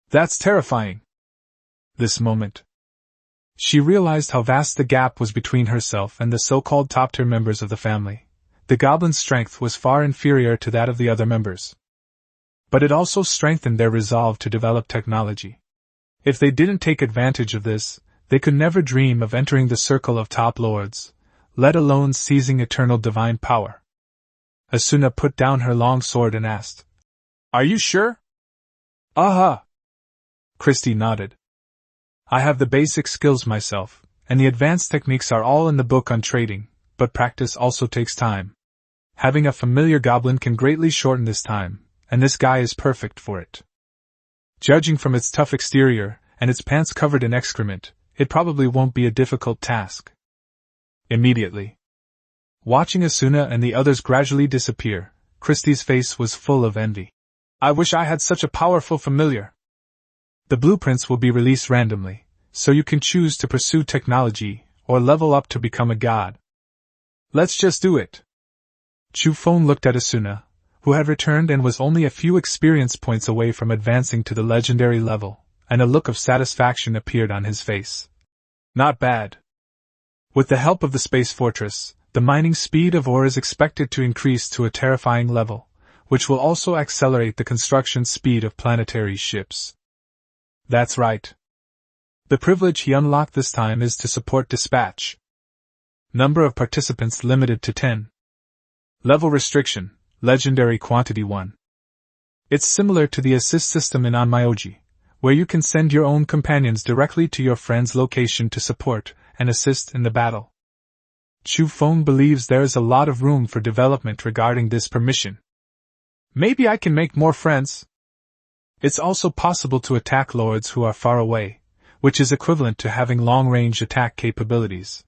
That's terrifying. This moment, she realized how vast the gap was between herself and the so-called top-tier members of the family. The goblin's strength was far inferior to that of the other members. But it also strengthened their resolve to develop technology. If they didn't take advantage of this, they could never dream of entering the circle of top lords, let alone seizing eternal divine power. Asuna put down her long sword and asked, Are you sure? Aha! Christie nodded. I have the basic skills myself, and the advanced techniques are all in the book on trading, but practice also takes time. Having a familiar goblin can greatly shorten this time, and this guy is perfect for it. Judging from its tough exterior, and its pants covered in excrement, it probably won't be a difficult task. Immediately. Watching Asuna and the others gradually disappear, Christie's face was full of envy. I wish I had such a powerful familiar. The blueprints will be released randomly, so you can choose to pursue technology, or level up to become a god. Let's just do it. Chu Feng looked at Asuna, who had returned and was only a few experience points away from advancing to the legendary level, and a look of satisfaction appeared on his face. Not bad. With the help of the space fortress, the mining speed of ore is expected to increase to a terrifying level, which will also accelerate the construction speed of planetary ships. That's right. The privilege he unlocked this time is to support dispatch. Number of participants limited to 10. Level restriction, legendary quantity 1. It's similar to the assist system in Onmyoji, where you can send your own companions directly to your friend's location to support and assist in the battle. Chu Feng believes there is a lot of room for development regarding this permission. Maybe I can make more friends. It's also possible to attack lords who are far away, which is equivalent to having long-range attack capabilities.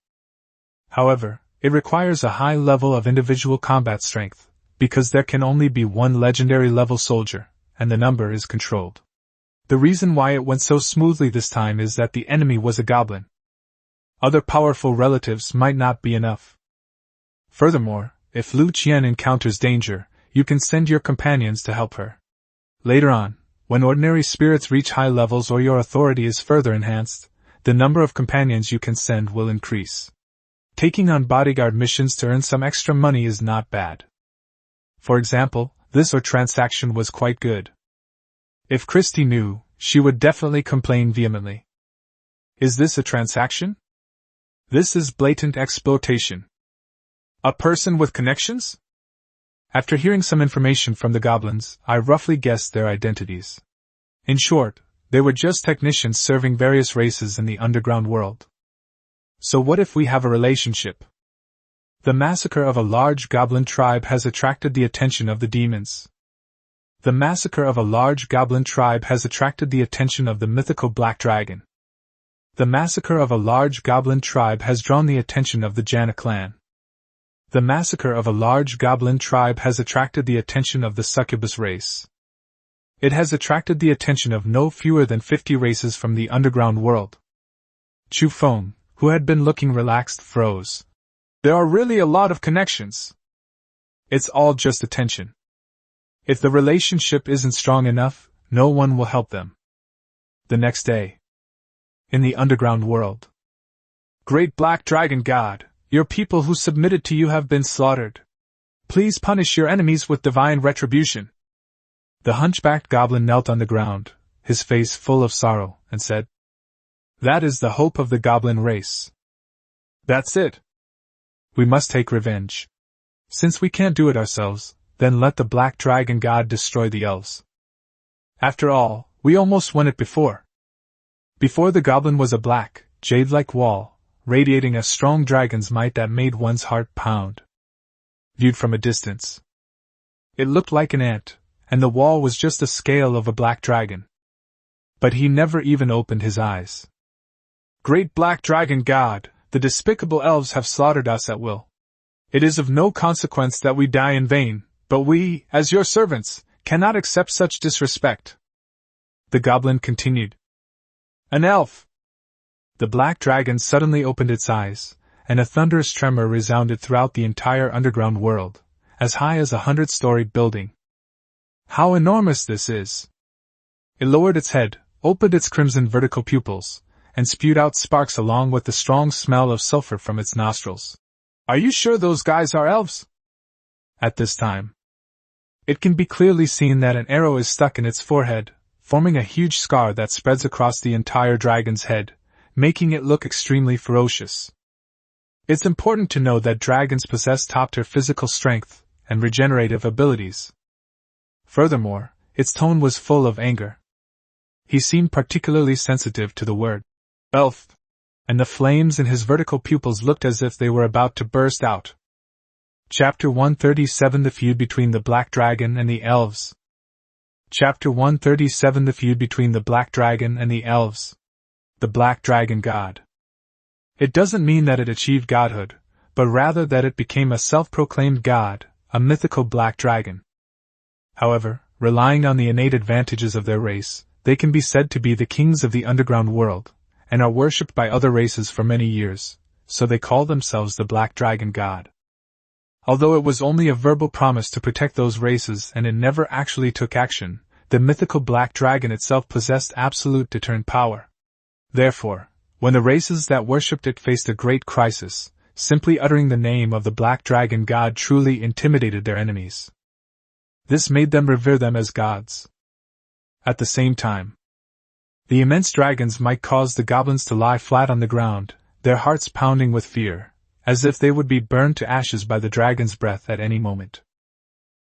However, it requires a high level of individual combat strength, because there can only be one legendary level soldier, and the number is controlled. The reason why it went so smoothly this time is that the enemy was a goblin. Other powerful relatives might not be enough. Furthermore, if Lu Qian encounters danger, you can send your companions to help her. Later on, when ordinary spirits reach high levels or your authority is further enhanced, the number of companions you can send will increase. Taking on bodyguard missions to earn some extra money is not bad. For example, this transaction was quite good. If Christie knew, she would definitely complain vehemently. Is this a transaction? This is blatant exploitation. A person with connections? After hearing some information from the goblins, I roughly guessed their identities. In short, they were just technicians serving various races in the underground world. So what if we have a relationship? The massacre of a large goblin tribe has attracted the attention of the demons. The massacre of a large goblin tribe has attracted the attention of the mythical black dragon. The massacre of a large goblin tribe has drawn the attention of the Jana clan. The massacre of a large goblin tribe has attracted the attention of the succubus race. It has attracted the attention of no fewer than 50 races from the underground world. Chu Feng, who had been looking relaxed, froze. There are really a lot of connections. It's all just attention. If the relationship isn't strong enough, no one will help them. The next day. In the underground world. Great Black Dragon God, your people who submitted to you have been slaughtered. Please punish your enemies with divine retribution. The hunchbacked goblin knelt on the ground, his face full of sorrow, and said, That is the hope of the goblin race. That's it. We must take revenge. Since we can't do it ourselves, then let the Black Dragon God destroy the elves. After all, we almost won it before. Before the goblin was a black, jade-like wall, radiating a strong dragon's might that made one's heart pound. Viewed from a distance, it looked like an ant, and the wall was just the scale of a black dragon. But he never even opened his eyes. Great Black Dragon God, the despicable elves have slaughtered us at will. It is of no consequence that we die in vain, but we, as your servants, cannot accept such disrespect. The goblin continued. An elf! The black dragon suddenly opened its eyes, and a thunderous tremor resounded throughout the entire underground world, as high as a 100-story building. How enormous this is! It lowered its head, opened its crimson vertical pupils, and spewed out sparks along with the strong smell of sulfur from its nostrils. Are you sure those guys are elves? At this time, it can be clearly seen that an arrow is stuck in its forehead, forming a huge scar that spreads across the entire dragon's head, making it look extremely ferocious. It's important to know that dragons possess top-tier physical strength and regenerative abilities. Furthermore, its tone was full of anger. He seemed particularly sensitive to the word elf. and the flames in his vertical pupils looked as if they were about to burst out. Chapter 137 The Feud Between the Black Dragon and the Elves. Chapter 137 The Feud Between the Black Dragon and the Elves. The Black Dragon God. It doesn't mean that it achieved godhood, but rather that it became a self-proclaimed god, a mythical black dragon. However, relying on the innate advantages of their race, they can be said to be the kings of the underground world, and are worshipped by other races for many years, so they call themselves the Black Dragon God. Although it was only a verbal promise to protect those races and it never actually took action, the mythical black dragon itself possessed absolute deterrent power. Therefore, when the races that worshipped it faced a great crisis, simply uttering the name of the Black Dragon God truly intimidated their enemies. This made them revere them as gods. At the same time, the immense dragons might cause the goblins to lie flat on the ground, their hearts pounding with fear, as if they would be burned to ashes by the dragon's breath at any moment.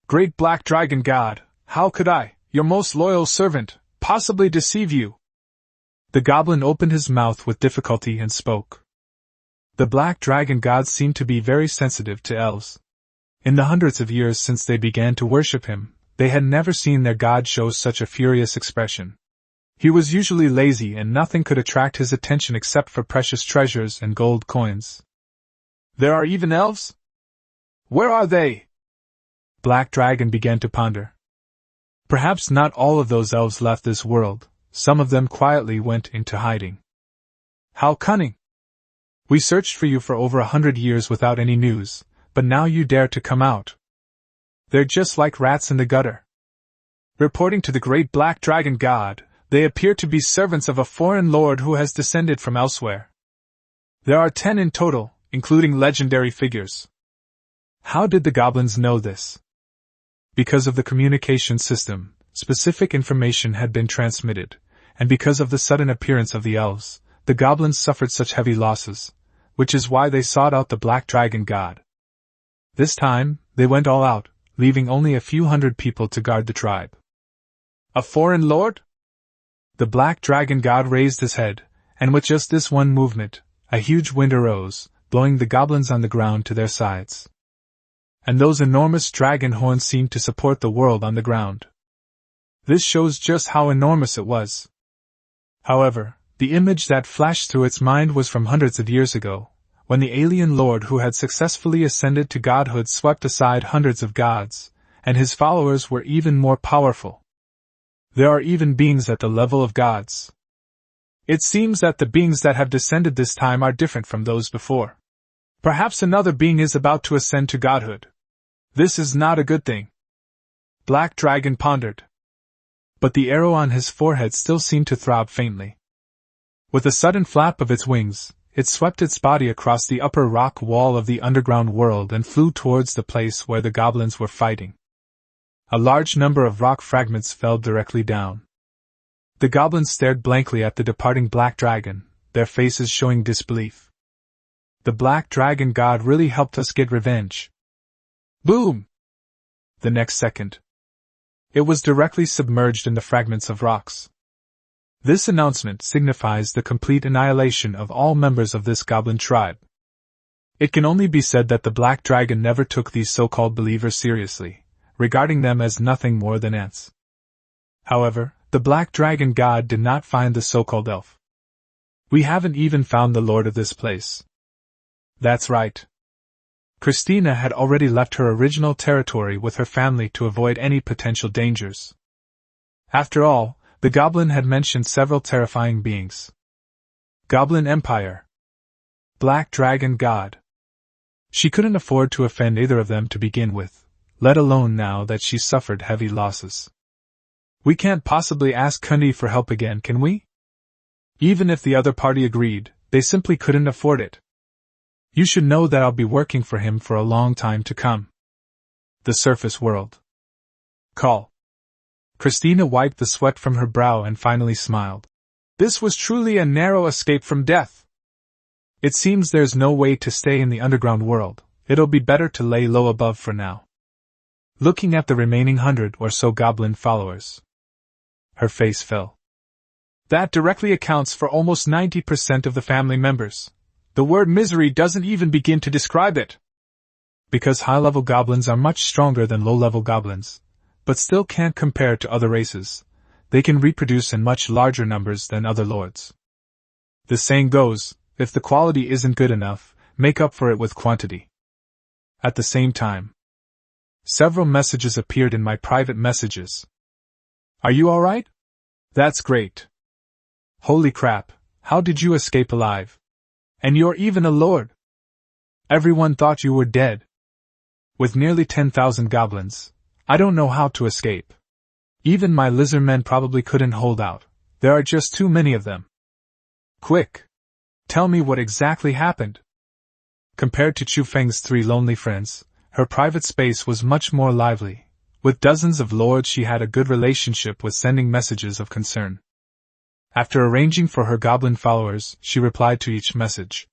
Great Black Dragon God, how could I, your most loyal servant, possibly deceive you? The goblin opened his mouth with difficulty and spoke. The Black Dragon God seemed to be very sensitive to elves. In the hundreds of years since they began to worship him, they had never seen their god show such a furious expression. He was usually lazy and nothing could attract his attention except for precious treasures and gold coins. There are even elves? Where are they? Black Dragon began to ponder. Perhaps not all of those elves left this world, some of them quietly went into hiding. How cunning! We searched for you for over 100 years without any news, but now you dare to come out. They're just like rats in the gutter. Reporting to the great Black Dragon God, they appear to be servants of a foreign lord who has descended from elsewhere. There are 10 in total, including legendary figures. How did the goblins know this? Because of the communication system, specific information had been transmitted, and because of the sudden appearance of the elves, the goblins suffered such heavy losses, which is why they sought out the Black Dragon God. This time, they went all out, leaving only a few hundred people to guard the tribe. A foreign lord? The Black Dragon God raised his head, and with just this one movement, a huge wind arose, blowing the goblins on the ground to their sides. And those enormous dragon horns seemed to support the world on the ground. This shows just how enormous it was. However, the image that flashed through its mind was from hundreds of years ago, when the alien lord who had successfully ascended to godhood swept aside hundreds of gods, and his followers were even more powerful. There are even beings at the level of gods. It seems that the beings that have descended this time are different from those before. Perhaps another being is about to ascend to godhood. This is not a good thing. Black Dragon pondered. But the arrow on his forehead still seemed to throb faintly. With a sudden flap of its wings, it swept its body across the upper rock wall of the underground world and flew towards the place where the goblins were fighting. A large number of rock fragments fell directly down. The goblins stared blankly at the departing Black Dragon, their faces showing disbelief. The Black Dragon God really helped us get revenge. Boom! The next second, it was directly submerged in the fragments of rocks. This announcement signifies the complete annihilation of all members of this goblin tribe. It can only be said that the Black Dragon never took these so-called believers seriously, regarding them as nothing more than ants. However, the Black Dragon God did not find the so-called elf. We haven't even found the lord of this place. That's right. Christina had already left her original territory with her family to avoid any potential dangers. After all, the goblin had mentioned several terrifying beings. Goblin Empire. Black Dragon God. She couldn't afford to offend either of them to begin with, let alone now that she suffered heavy losses. We can't possibly ask Kundi for help again, can we? Even if the other party agreed, they simply couldn't afford it. You should know that I'll be working for him for a long time to come. The surface world. Call. Christina wiped the sweat from her brow and finally smiled. This was truly a narrow escape from death. It seems there's no way to stay in the underground world. It'll be better to lay low above for now. Looking at the remaining 100 or so goblin followers, her face fell. That directly accounts for almost 90% of the family members. The word misery doesn't even begin to describe it. Because high-level goblins are much stronger than low-level goblins, but still can't compare to other races, they can reproduce in much larger numbers than other lords. The saying goes, if the quality isn't good enough, make up for it with quantity. At the same time, several messages appeared in my private messages. Are you alright? That's great. Holy crap, how did you escape alive? And you're even a lord. Everyone thought you were dead. With nearly 10,000 goblins, I don't know how to escape. Even my lizard men probably couldn't hold out. There are just too many of them. Quick! Tell me what exactly happened. Compared to Chu Feng's 3 lonely friends, her private space was much more lively. With dozens of lords she had a good relationship with sending messages of concern. After arranging for her goblin followers, she replied to each message.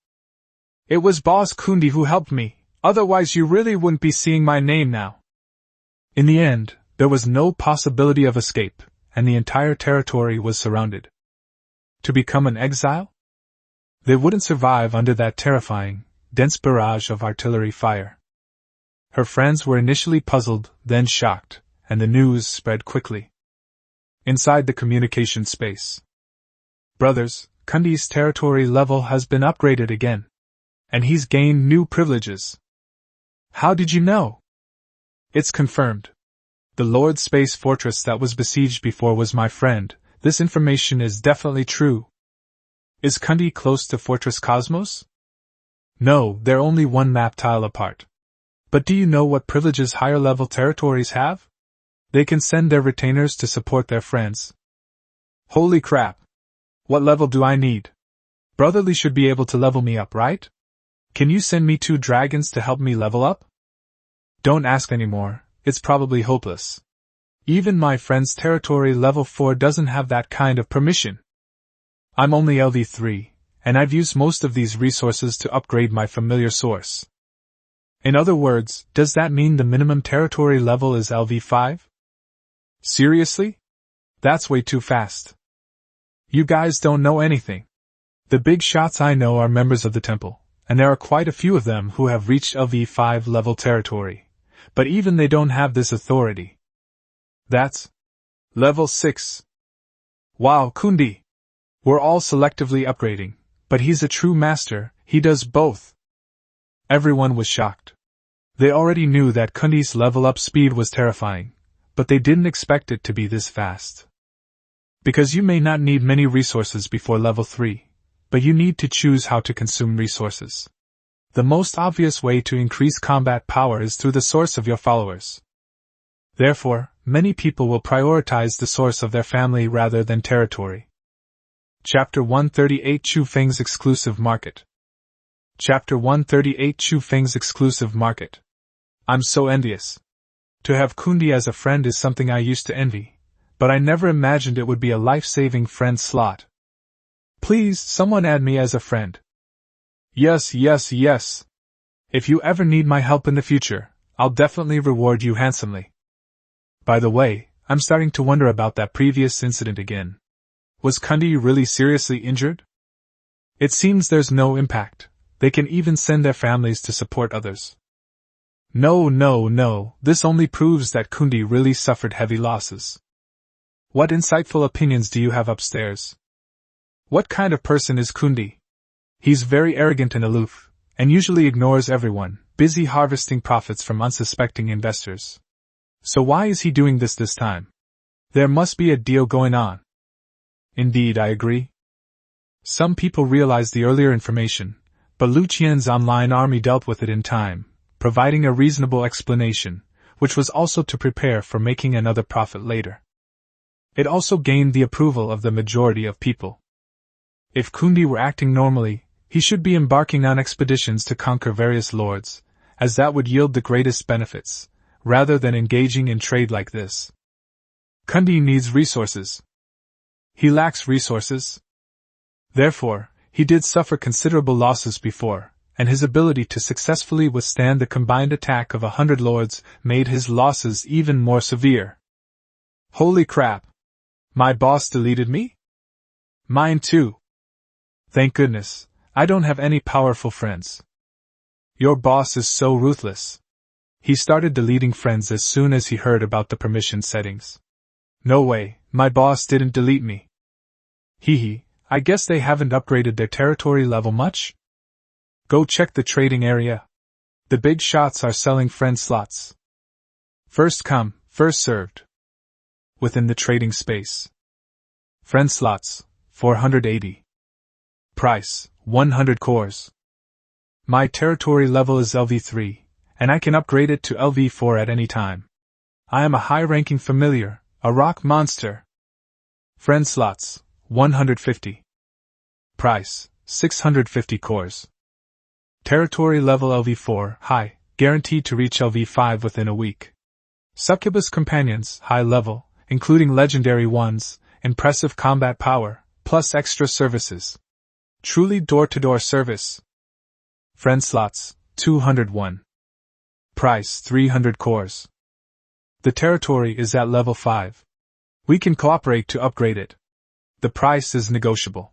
It was Boss Kundi who helped me, otherwise you really wouldn't be seeing my name now. In the end, there was no possibility of escape, and the entire territory was surrounded. To become an exile? They wouldn't survive under that terrifying, dense barrage of artillery fire. Her friends were initially puzzled, then shocked, and the news spread quickly. Inside the communication space. Brothers, Kundi's territory level has been upgraded again. And he's gained new privileges. How did you know? It's confirmed. The Lord Space Fortress that was besieged before was my friend. This information is definitely true. Is Kundi close to Fortress Cosmos? No, they're only one map tile apart. But do you know what privileges higher-level territories have? They can send their retainers to support their friends. Holy crap! What level do I need? Brotherly should be able to level me up, right? Can you send me 2 dragons to help me level up? Don't ask anymore, it's probably hopeless. Even my friend's territory level 4 doesn't have that kind of permission. I'm only LV3, and I've used most of these resources to upgrade my familiar source. In other words, does that mean the minimum territory level is LV5? Seriously? That's way too fast. You guys don't know anything. The big shots I know are members of the temple, and there are quite a few of them who have reached LV5 level territory, but even they don't have this authority. That's level 6. Wow, Kundi! We're all selectively upgrading, but he's a true master, he does both. Everyone was shocked. They already knew that Kundi's level up speed was terrifying, but they didn't expect it to be this fast. Because you may not need many resources before level 3, but you need to choose how to consume resources. The most obvious way to increase combat power is through the source of your followers. Therefore, many people will prioritize the source of their family rather than territory. Chapter 138 Chu Feng's Exclusive Market. Chapter 138 Chu Feng's Exclusive Market. I'm so envious. To have Kundi as a friend is something I used to envy, but I never imagined it would be a life-saving friend slot. Please, someone add me as a friend. Yes. If you ever need my help in the future, I'll definitely reward you handsomely. By the way, I'm starting to wonder about that previous incident again. Was Kundi really seriously injured? It seems there's no impact. They can even send their families to support others. No, this only proves that Kundi really suffered heavy losses. What insightful opinions do you have upstairs? What kind of person is Kundi? He's very arrogant and aloof, and usually ignores everyone, busy harvesting profits from unsuspecting investors. So why is he doing this time? There must be a deal going on. Indeed, I agree. Some people realized the earlier information, but Lu Qian's online army dealt with it in time, providing a reasonable explanation, which was also to prepare for making another profit later. It also gained the approval of the majority of people. If Kundi were acting normally, he should be embarking on expeditions to conquer various lords, as that would yield the greatest benefits, rather than engaging in trade like this. Kundi needs resources. He lacks resources. Therefore, he did suffer considerable losses before, and his ability to successfully withstand the combined attack of 100 lords made his losses even more severe. Holy crap! My boss deleted me? Mine too. Thank goodness, I don't have any powerful friends. Your boss is so ruthless. He started deleting friends as soon as he heard about the permission settings. No way, my boss didn't delete me. Hee, I guess they haven't upgraded their territory level much? Go check the trading area. The big shots are selling friend slots. First come, first served. Within the trading space. Friend slots, 480. Price, 100 cores. My territory level is LV3, and I can upgrade it to LV4 at any time. I am a high-ranking familiar, a rock monster. Friend slots, 150. Price, 650 cores. Territory level LV4, high, guaranteed to reach LV5 within a week. Succubus companions, high level, including legendary ones, impressive combat power, plus extra services. Truly door-to-door service. Friend slots, 201. Price, 300 cores. The territory is at level 5. We can cooperate to upgrade it. The price is negotiable.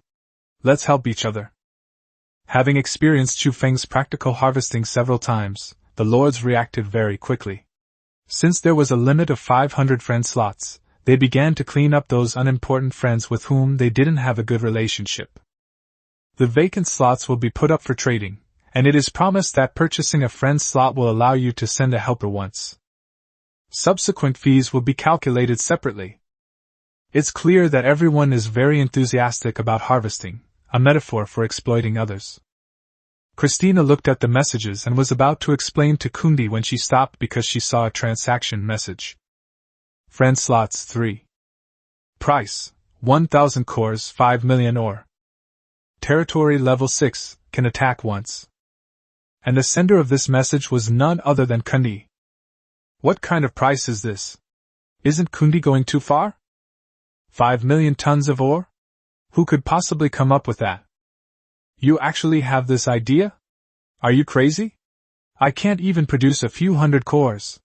Let's help each other. Having experienced Chu Feng's practical harvesting several times, the lords reacted very quickly. Since there was a limit of 500 friend slots, they began to clean up those unimportant friends with whom they didn't have a good relationship. The vacant slots will be put up for trading, and it is promised that purchasing a friend slot will allow you to send a helper once. Subsequent fees will be calculated separately. It's clear that everyone is very enthusiastic about harvesting, a metaphor for exploiting others. Christina looked at the messages and was about to explain to Kundi when she stopped because she saw a transaction message. Friend slots 3. Price, 1,000 cores, 5 million ore. Territory level 6, can attack once. And the sender of this message was none other than Kundi. What kind of price is this? Isn't Kundi going too far? 5 million tons of ore? Who could possibly come up with that? You actually have this idea? Are you crazy? I can't even produce a few hundred cores.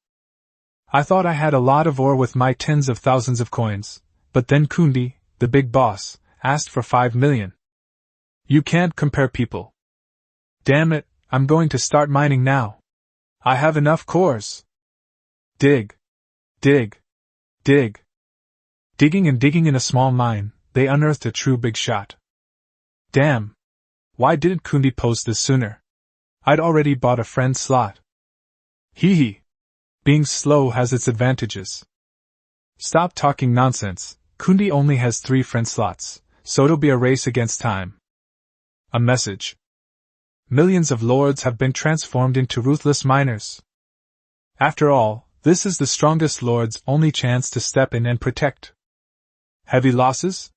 I thought I had a lot of ore with my tens of thousands of coins, but then Kundi, the big boss, asked for 5 million. You can't compare people. Damn it, I'm going to start mining now. I have enough cores. Dig. Dig. Dig. Digging and digging in a small mine, they unearthed a true big shot. Damn. Why didn't Kundi post this sooner? I'd already bought a friend slot. Hee. Being slow has its advantages. Stop talking nonsense. Kundi only has 3 friend slots, so it'll be a race against time. A message. Millions of lords have been transformed into ruthless miners. After all, this is the strongest lord's only chance to step in and protect. Heavy losses?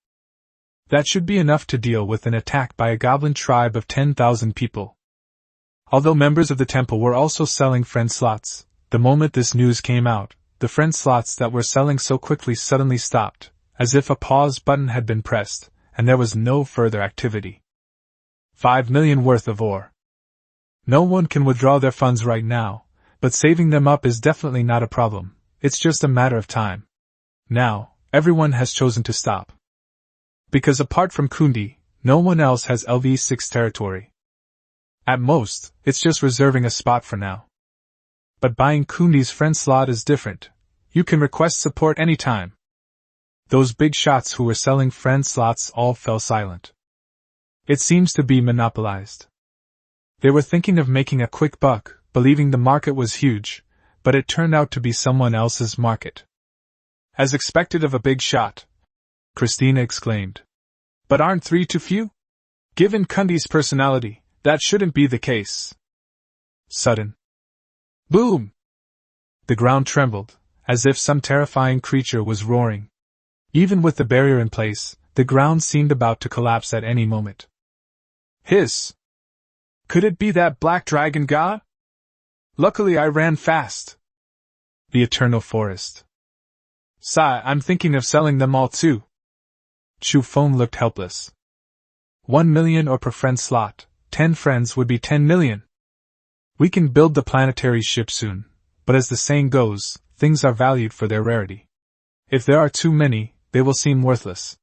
That should be enough to deal with an attack by a goblin tribe of 10,000 people. Although members of the temple were also selling friend slots, the moment this news came out, the friend slots that were selling so quickly suddenly stopped, as if a pause button had been pressed, and there was no further activity. 5 million worth of ore. No one can withdraw their funds right now, but saving them up is definitely not a problem, it's just a matter of time. Now, everyone has chosen to stop. Because apart from Kundi, no one else has LV6 territory. At most, it's just reserving a spot for now. But buying Kundi's friend slot is different. You can request support anytime. Those big shots who were selling friend slots all fell silent. It seems to be monopolized. They were thinking of making a quick buck, believing the market was huge, but it turned out to be someone else's market. As expected of a big shot, Christina exclaimed. But aren't 3 too few? Given Kundi's personality, that shouldn't be the case. Sudden. Boom! The ground trembled, as if some terrifying creature was roaring. Even with the barrier in place, the ground seemed about to collapse at any moment. Hiss! Could it be that black dragon god? Luckily I ran fast. The eternal forest. Sigh, I'm thinking of selling them all too. Chu Feng looked helpless. 1 million or per friend slot, 10 friends would be 10 million. We can build the planetary ship soon, but as the saying goes, things are valued for their rarity. If there are too many, they will seem worthless.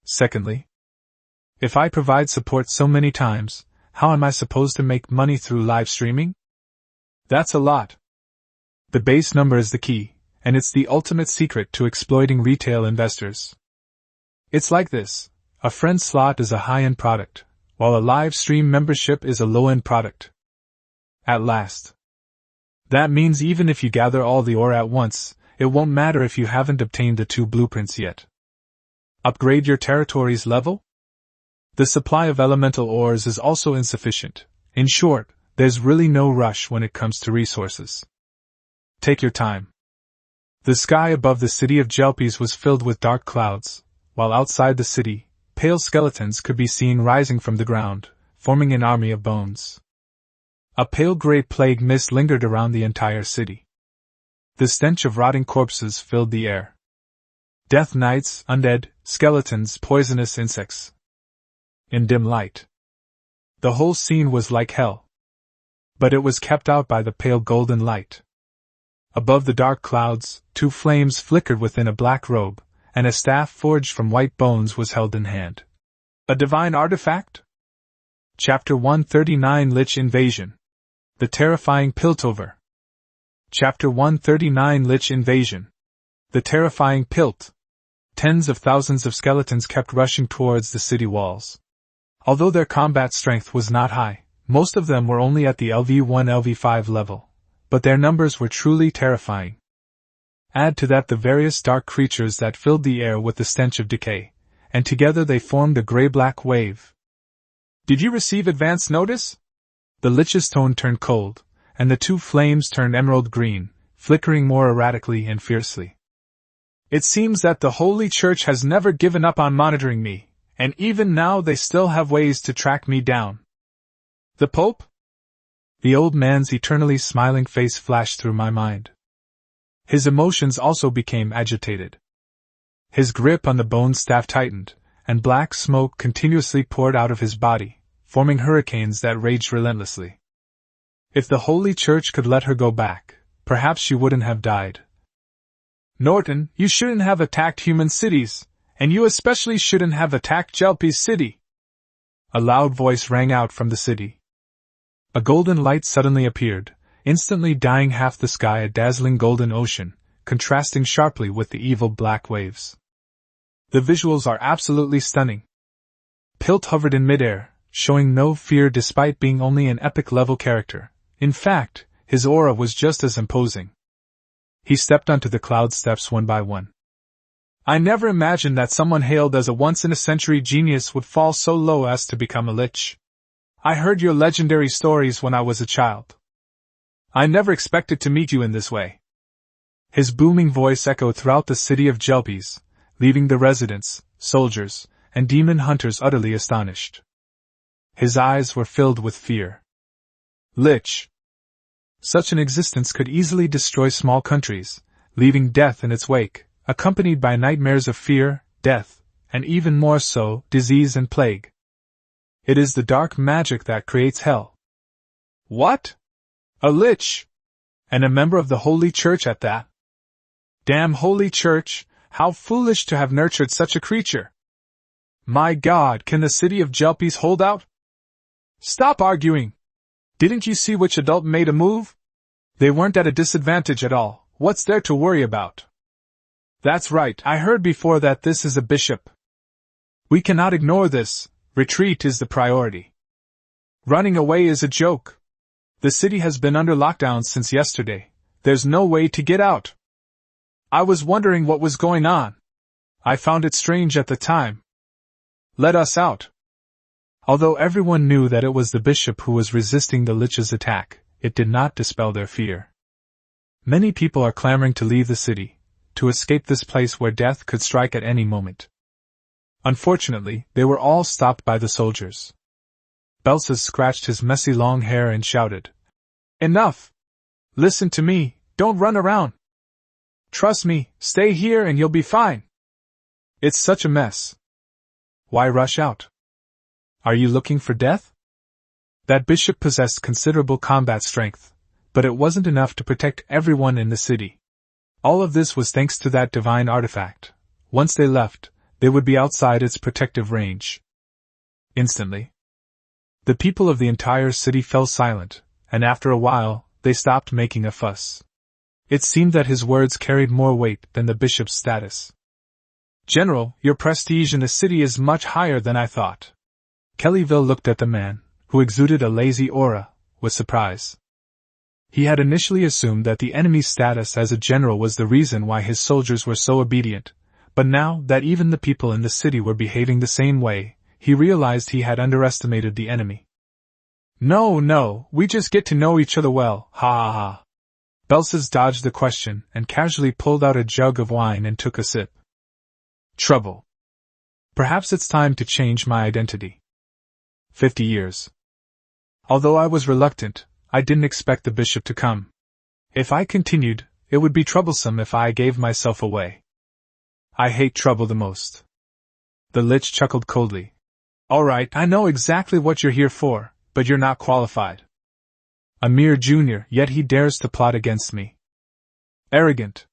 Secondly, If I provide support so many times, how am I supposed to make money through live streaming? That's a lot. The base number is the key, and it's the ultimate secret to exploiting retail investors. It's like this: a friend slot is a high-end product, while a live stream membership is a low-end product. At last. That means even if you gather all the ore at once, it won't matter if you haven't obtained the 2 blueprints yet. Upgrade your territory's level? The supply of elemental ores is also insufficient. In short, there's really no rush when it comes to resources. Take your time. The sky above the city of Jelpies was filled with dark clouds, while outside the city, pale skeletons could be seen rising from the ground, forming an army of bones. A pale gray plague mist lingered around the entire city. The stench of rotting corpses filled the air. Death knights, undead, skeletons, poisonous insects. In dim light. The whole scene was like hell. But it was kept out by the pale golden light. Above the dark clouds, 2 flames flickered within a black robe, and a staff forged from white bones was held in hand. A divine artifact? Chapter 139 Lich Invasion. The Terrifying Piltover. Chapter 139 Lich Invasion. The Terrifying Pilt. Tens of thousands of skeletons kept rushing towards the city walls. Although their combat strength was not high, most of them were only at the LV1-LV5 level, but their numbers were truly terrifying. Add to that the various dark creatures that filled the air with the stench of decay, and together they formed a gray-black wave. Did you receive advance notice? The Lich's tone turned cold, and the 2 flames turned emerald green, flickering more erratically and fiercely. It seems that the Holy Church has never given up on monitoring me, and even now they still have ways to track me down. The Pope? The old man's eternally smiling face flashed through my mind. His emotions also became agitated. His grip on the bone staff tightened, and black smoke continuously poured out of his body, forming hurricanes that raged relentlessly. If the Holy Church could let her go back, perhaps she wouldn't have died. Norton, you shouldn't have attacked human cities, and you especially shouldn't have attacked Jelpies City. A loud voice rang out from the city. A golden light suddenly appeared, instantly dyeing half the sky a dazzling golden ocean, contrasting sharply with the evil black waves. The visuals are absolutely stunning. Pilt hovered in midair, showing no fear despite being only an epic-level character. In fact, his aura was just as imposing. He stepped onto the cloud steps one by one. I never imagined that someone hailed as a once-in-a-century genius would fall so low as to become a lich. I heard your legendary stories when I was a child. I never expected to meet you in this way. His booming voice echoed throughout the city of Jelpies, leaving the residents, soldiers, and demon hunters utterly astonished. His eyes were filled with fear. Lich. Such an existence could easily destroy small countries, leaving death in its wake, accompanied by nightmares of fear, death, and even more so, disease and plague. It is the dark magic that creates hell. What? A lich? And a member of the Holy Church at that? Damn Holy Church, how foolish to have nurtured such a creature! My God, can the city of Jelpies hold out? Stop arguing! Didn't you see which adult made a move? They weren't at a disadvantage at all. What's there to worry about? That's right, I heard before that this is a bishop. We cannot ignore this. Retreat is the priority. Running away is a joke. The city has been under lockdown since yesterday. There's no way to get out. I was wondering what was going on. I found it strange at the time. Let us out. Although everyone knew that it was the bishop who was resisting the lich's attack, it did not dispel their fear. Many people are clamoring to leave the city, to escape this place where death could strike at any moment. Unfortunately, they were all stopped by the soldiers. Belses scratched his messy long hair and shouted, "Enough! Listen to me, don't run around. Trust me, stay here and you'll be fine. It's such a mess. Why rush out? Are you looking for death?" That bishop possessed considerable combat strength, but it wasn't enough to protect everyone in the city. All of this was thanks to that divine artifact. Once they left, they would be outside its protective range. Instantly, the people of the entire city fell silent, and after a while, they stopped making a fuss. It seemed that his words carried more weight than the bishop's status. "General, your prestige in the city is much higher than I thought." Kellyville looked at the man, who exuded a lazy aura, with surprise. He had initially assumed that the enemy's status as a general was the reason why his soldiers were so obedient, but now that even the people in the city were behaving the same way, he realized he had underestimated the enemy. No, we just get to know each other well, ha ha ha." Belses dodged the question and casually pulled out a jug of wine and took a sip. "Trouble. Perhaps it's time to change my identity." 50 years. Although I was reluctant, I didn't expect the bishop to come. If I continued, it would be troublesome if I gave myself away. I hate trouble the most. The lich chuckled coldly. "All right, I know exactly what you're here for, but you're not qualified. A mere junior, yet he dares to plot against me. Arrogant."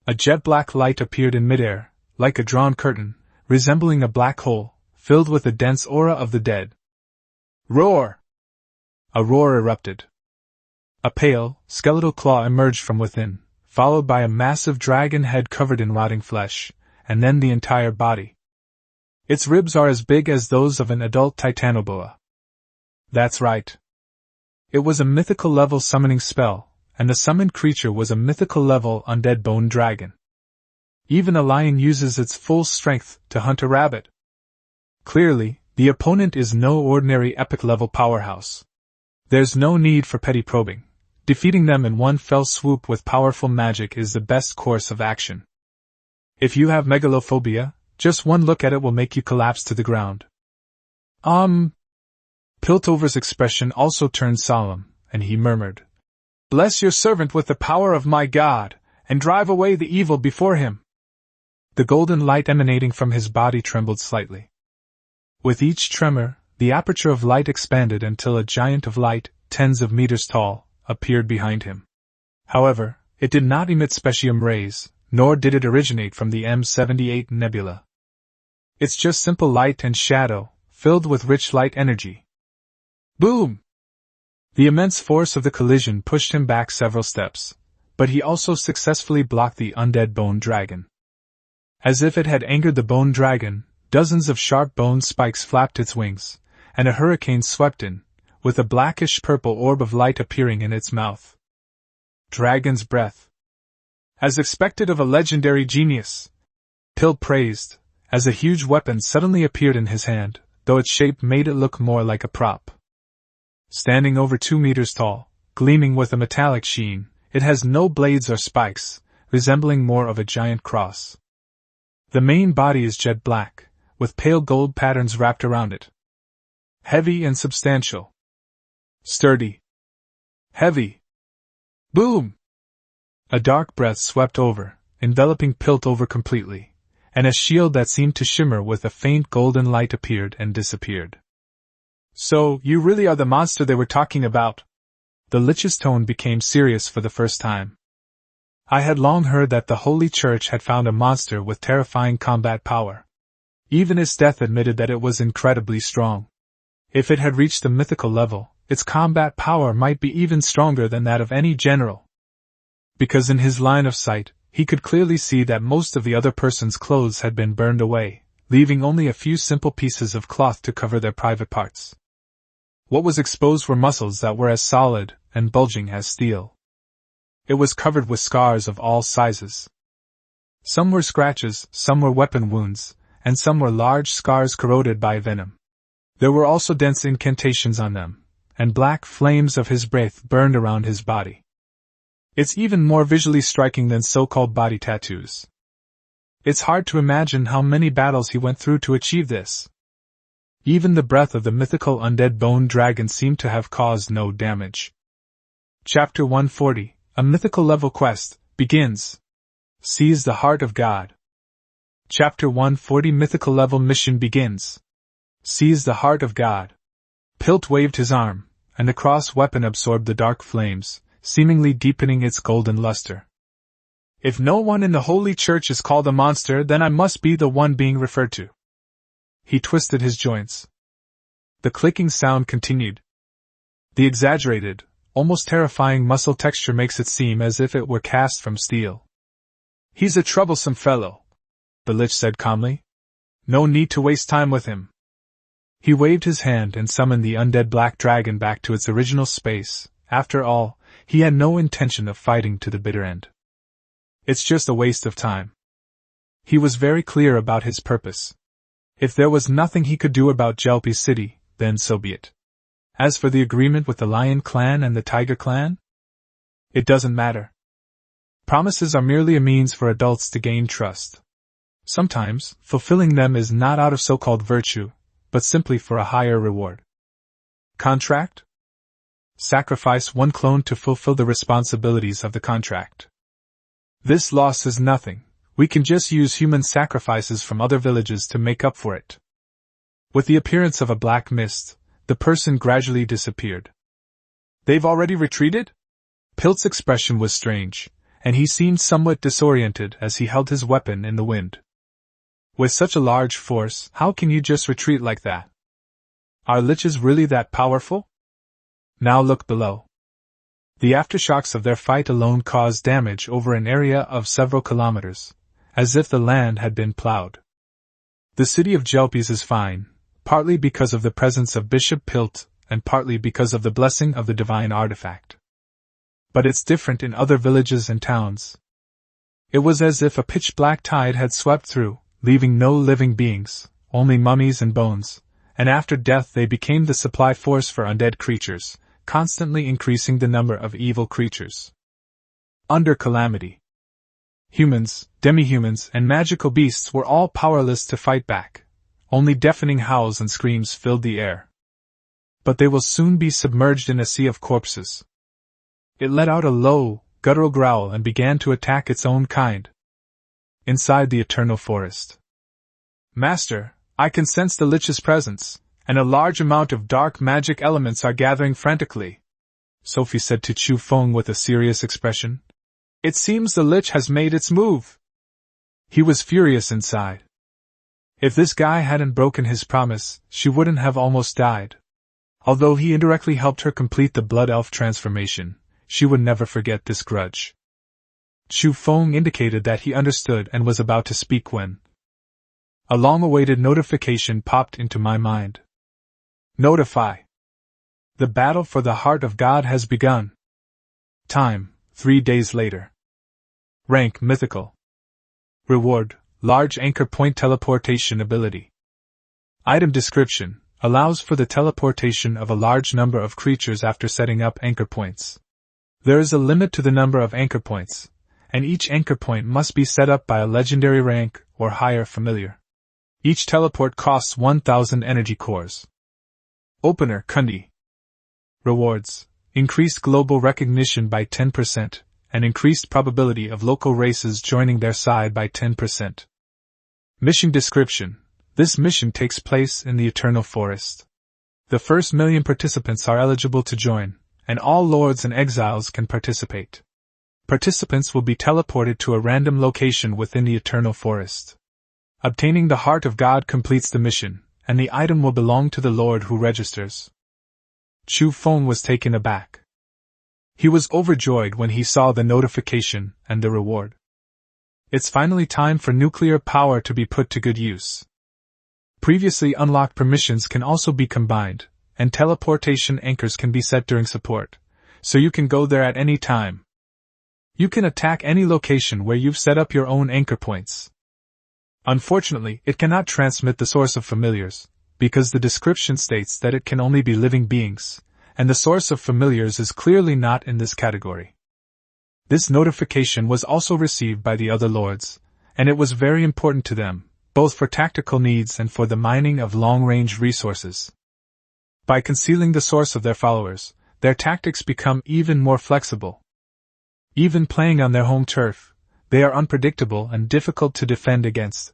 A jet-black light appeared in midair, like a drawn curtain, resembling a black hole, filled with the dense aura of the dead. "Roar!" A roar erupted. A pale, skeletal claw emerged from within, followed by a massive dragon head covered in rotting flesh, and then the entire body. Its ribs are as big as those of an adult titanoboa. That's right. It was a mythical-level summoning spell, and the summoned creature was a mythical-level undead bone dragon. Even a lion uses its full strength to hunt a rabbit. Clearly, the opponent is no ordinary epic-level powerhouse. There's no need for petty probing. Defeating them in one fell swoop with powerful magic is the best course of action. If you have megalophobia, just one look at it will make you collapse to the ground. Piltover's expression also turned solemn, and he murmured, "Bless your servant with the power of my God, and drive away the evil before him." The golden light emanating from his body trembled slightly. With each tremor, the aperture of light expanded until a giant of light, tens of meters tall, appeared behind him. However, it did not emit specium rays, nor did it originate from the M78 nebula. It's just simple light and shadow, filled with rich light energy. Boom! The immense force of the collision pushed him back several steps, but he also successfully blocked the undead bone dragon. As if it had angered the bone dragon, dozens of sharp bone spikes flapped its wings, and a hurricane swept in, with a blackish-purple orb of light appearing in its mouth. Dragon's breath. As expected of a legendary genius, Pill praised, as a huge weapon suddenly appeared in his hand, though its shape made it look more like a prop. Standing over 2 meters tall, gleaming with a metallic sheen, it has no blades or spikes, resembling more of a giant cross. The main body is jet black, with pale gold patterns wrapped around it. Heavy and substantial. Sturdy. Heavy. Boom! A dark breath swept over, enveloping Piltover completely, and a shield that seemed to shimmer with a faint golden light appeared and disappeared. "So, you really are the monster they were talking about?" The lich's tone became serious for the first time. I had long heard that the Holy Church had found a monster with terrifying combat power. Even its death admitted that it was incredibly strong. If it had reached the mythical level, its combat power might be even stronger than that of any general. Because in his line of sight, he could clearly see that most of the other person's clothes had been burned away, leaving only a few simple pieces of cloth to cover their private parts. What was exposed were muscles that were as solid and bulging as steel. It was covered with scars of all sizes. Some were scratches, some were weapon wounds, and some were large scars corroded by venom. There were also dense incantations on them, and black flames of his breath burned around his body. It's even more visually striking than so-called body tattoos. It's hard to imagine how many battles he went through to achieve this. Even the breath of the mythical undead bone dragon seemed to have caused no damage. Chapter 140, a mythical level quest, begins. Seize the Heart of God. Chapter 140 Mythical level mission begins. Seize the Heart of God. Pilt waved his arm, and the cross weapon absorbed the dark flames, seemingly deepening its golden luster. If no one in the Holy Church is called a monster, then I must be the one being referred to. He twisted his joints. The clicking sound continued. The exaggerated, almost terrifying muscle texture makes it seem as if it were cast from steel. "He's a troublesome fellow," the Lich said calmly. "No need to waste time with him." He waved his hand and summoned the undead black dragon back to its original space. After all, he had no intention of fighting to the bitter end. "It's just a waste of time." He was very clear about his purpose. If there was nothing he could do about Jelpy City, then so be it. As for the agreement with the Lion Clan and the Tiger Clan? It doesn't matter. Promises are merely a means for adults to gain trust. Sometimes, fulfilling them is not out of so-called virtue, but simply for a higher reward. Contract? Sacrifice one clone to fulfill the responsibilities of the contract. This loss is nothing. We can just use human sacrifices from other villages to make up for it. With the appearance of a black mist, the person gradually disappeared. "They've already retreated?" Pilt's expression was strange, and he seemed somewhat disoriented as he held his weapon in the wind. "With such a large force, how can you just retreat like that? Are liches really that powerful?" Now look below. The aftershocks of their fight alone caused damage over an area of several kilometers, as if the land had been plowed. The city of Jelpys is fine, partly because of the presence of Bishop Pilt, and partly because of the blessing of the divine artifact. But it's different in other villages and towns. It was as if a pitch-black tide had swept through, leaving no living beings, only mummies and bones, and after death they became the supply force for undead creatures, constantly increasing the number of evil creatures. Under calamity, humans, demi-humans, and magical beasts were all powerless to fight back. Only deafening howls and screams filled the air. But they will soon be submerged in a sea of corpses. It let out a low, guttural growl and began to attack its own kind. Inside the eternal forest. "Master, I can sense the lich's presence, and a large amount of dark magic elements are gathering frantically," Sophie said to Chu Feng with a serious expression. "It seems the lich has made its move." He was furious inside. If this guy hadn't broken his promise, she wouldn't have almost died. Although he indirectly helped her complete the Blood Elf transformation, she would never forget this grudge. Chu Feng indicated that he understood and was about to speak when a long-awaited notification popped into my mind. Notify. The battle for the Heart of God has begun. Time, 3 days later. Rank, Mythical. Reward, Large Anchor Point Teleportation Ability. Item description, allows for the teleportation of a large number of creatures after setting up anchor points. There is a limit to the number of anchor points, and each anchor point must be set up by a legendary rank or higher familiar. Each teleport costs 1,000 energy cores. Opener, Kundi. Rewards, increased global recognition by 10%, and increased probability of local races joining their side by 10%. Mission description, this mission takes place in the Eternal Forest. The first 1,000,000 participants are eligible to join, and all lords and exiles can participate. Participants will be teleported to a random location within the Eternal Forest. Obtaining the Heart of God completes the mission, and the item will belong to the lord who registers. Chu Feng was taken aback. He was overjoyed when he saw the notification and the reward. It's finally time for nuclear power to be put to good use. Previously unlocked permissions can also be combined, and teleportation anchors can be set during support, so you can go there at any time. You can attack any location where you've set up your own anchor points. Unfortunately, it cannot transmit the source of familiars, because the description states that it can only be living beings, and the source of familiars is clearly not in this category. This notification was also received by the other lords, and it was very important to them, both for tactical needs and for the mining of long-range resources. By concealing the source of their followers, their tactics become even more flexible. Even playing on their home turf, they are unpredictable and difficult to defend against.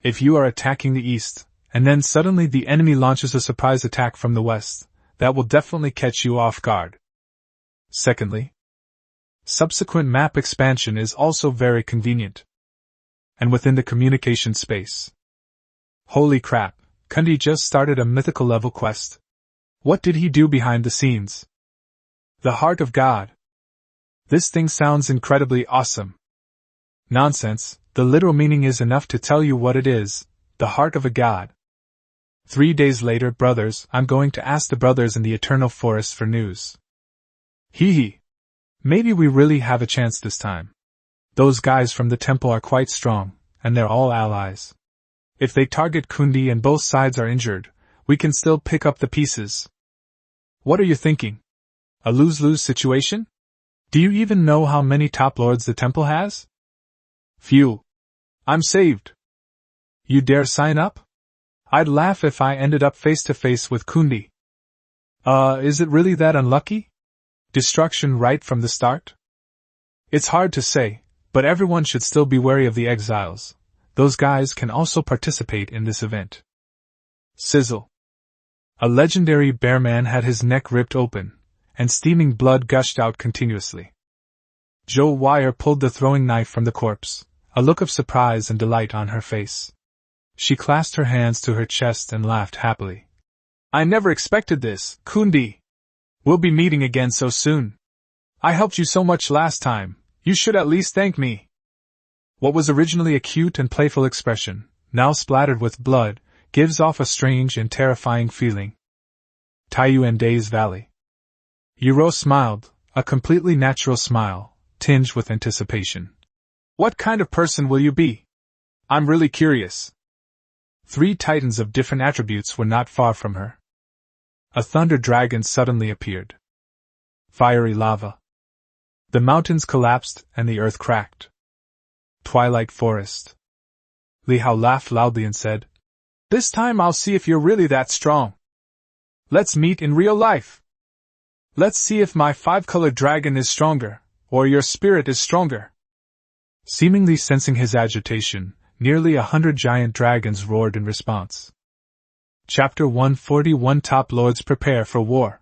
If you are attacking the east, and then suddenly the enemy launches a surprise attack from the west, that will definitely catch you off guard. Secondly, subsequent map expansion is also very convenient. And within the communication space. Holy crap, Kundi just started a mythical level quest. What did he do behind the scenes? The Heart of God. This thing sounds incredibly awesome. Nonsense, the literal meaning is enough to tell you what it is, the heart of a god. 3 days later, brothers, I'm going to ask the brothers in the Eternal Forest for news. Hee hee. Maybe we really have a chance this time. Those guys from the temple are quite strong, and they're all allies. If they target Kundi and both sides are injured, we can still pick up the pieces. What are you thinking? A lose-lose situation? Do you even know how many top lords the temple has? Phew. I'm saved. You dare sign up? I'd laugh if I ended up face-to-face with Kundi. Is it really that unlucky? Destruction right from the start? It's hard to say, but everyone should still be wary of the exiles. Those guys can also participate in this event. Sizzle. A legendary bear man had his neck ripped open, and steaming blood gushed out continuously. Joe Wire pulled the throwing knife from the corpse, a look of surprise and delight on her face. She clasped her hands to her chest and laughed happily. I never expected this, Kundi. We'll be meeting again so soon. I helped you so much last time, you should at least thank me. What was originally a cute and playful expression, now splattered with blood, gives off a strange and terrifying feeling. Taiyuande's Valley. Yuro smiled, a completely natural smile, tinged with anticipation. What kind of person will you be? I'm really curious. 3 titans of different attributes were not far from her. A thunder dragon suddenly appeared. Fiery lava. The mountains collapsed and the earth cracked. Twilight forest. Li Hao laughed loudly and said, This time I'll see if you're really that strong. Let's meet in real life. Let's see if my 5-colored dragon is stronger, or your spirit is stronger. Seemingly sensing his agitation, nearly 100 giant dragons roared in response. Chapter 141 Top Lords Prepare for War.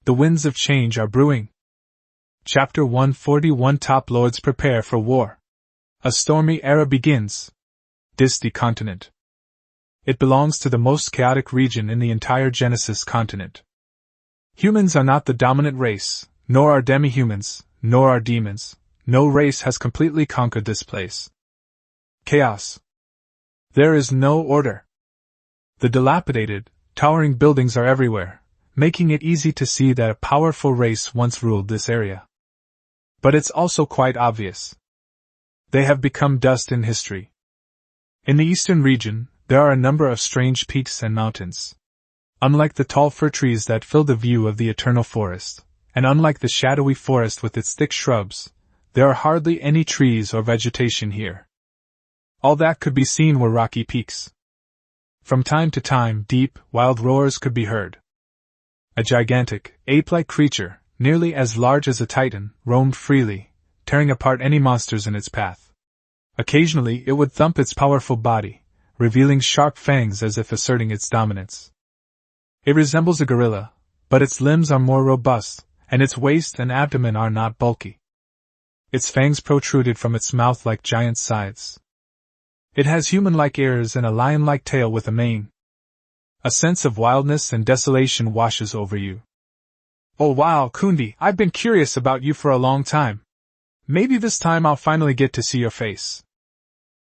The winds of change are brewing. Chapter 141 Top Lords Prepare for War. A stormy era begins. Disty continent. It belongs to the most chaotic region in the entire Genesis continent. Humans are not the dominant race, nor are demi-humans, nor are demons. No race has completely conquered this place. Chaos. There is no order. The dilapidated, towering buildings are everywhere, making it easy to see that a powerful race once ruled this area. But it's also quite obvious. They have become dust in history. In the eastern region, there are a number of strange peaks and mountains. Unlike the tall fir trees that fill the view of the eternal forest, and unlike the shadowy forest with its thick shrubs, there are hardly any trees or vegetation here. All that could be seen were rocky peaks. From time to time, deep, wild roars could be heard. A gigantic, ape-like creature, nearly as large as a titan, roamed freely, tearing apart any monsters in its path. Occasionally it would thump its powerful body, revealing sharp fangs as if asserting its dominance. It resembles a gorilla, but its limbs are more robust, and its waist and abdomen are not bulky. Its fangs protruded from its mouth like giant scythes. It has human-like ears and a lion-like tail with a mane. A sense of wildness and desolation washes over you. Oh wow, Kundi, I've been curious about you for a long time. Maybe this time I'll finally get to see your face.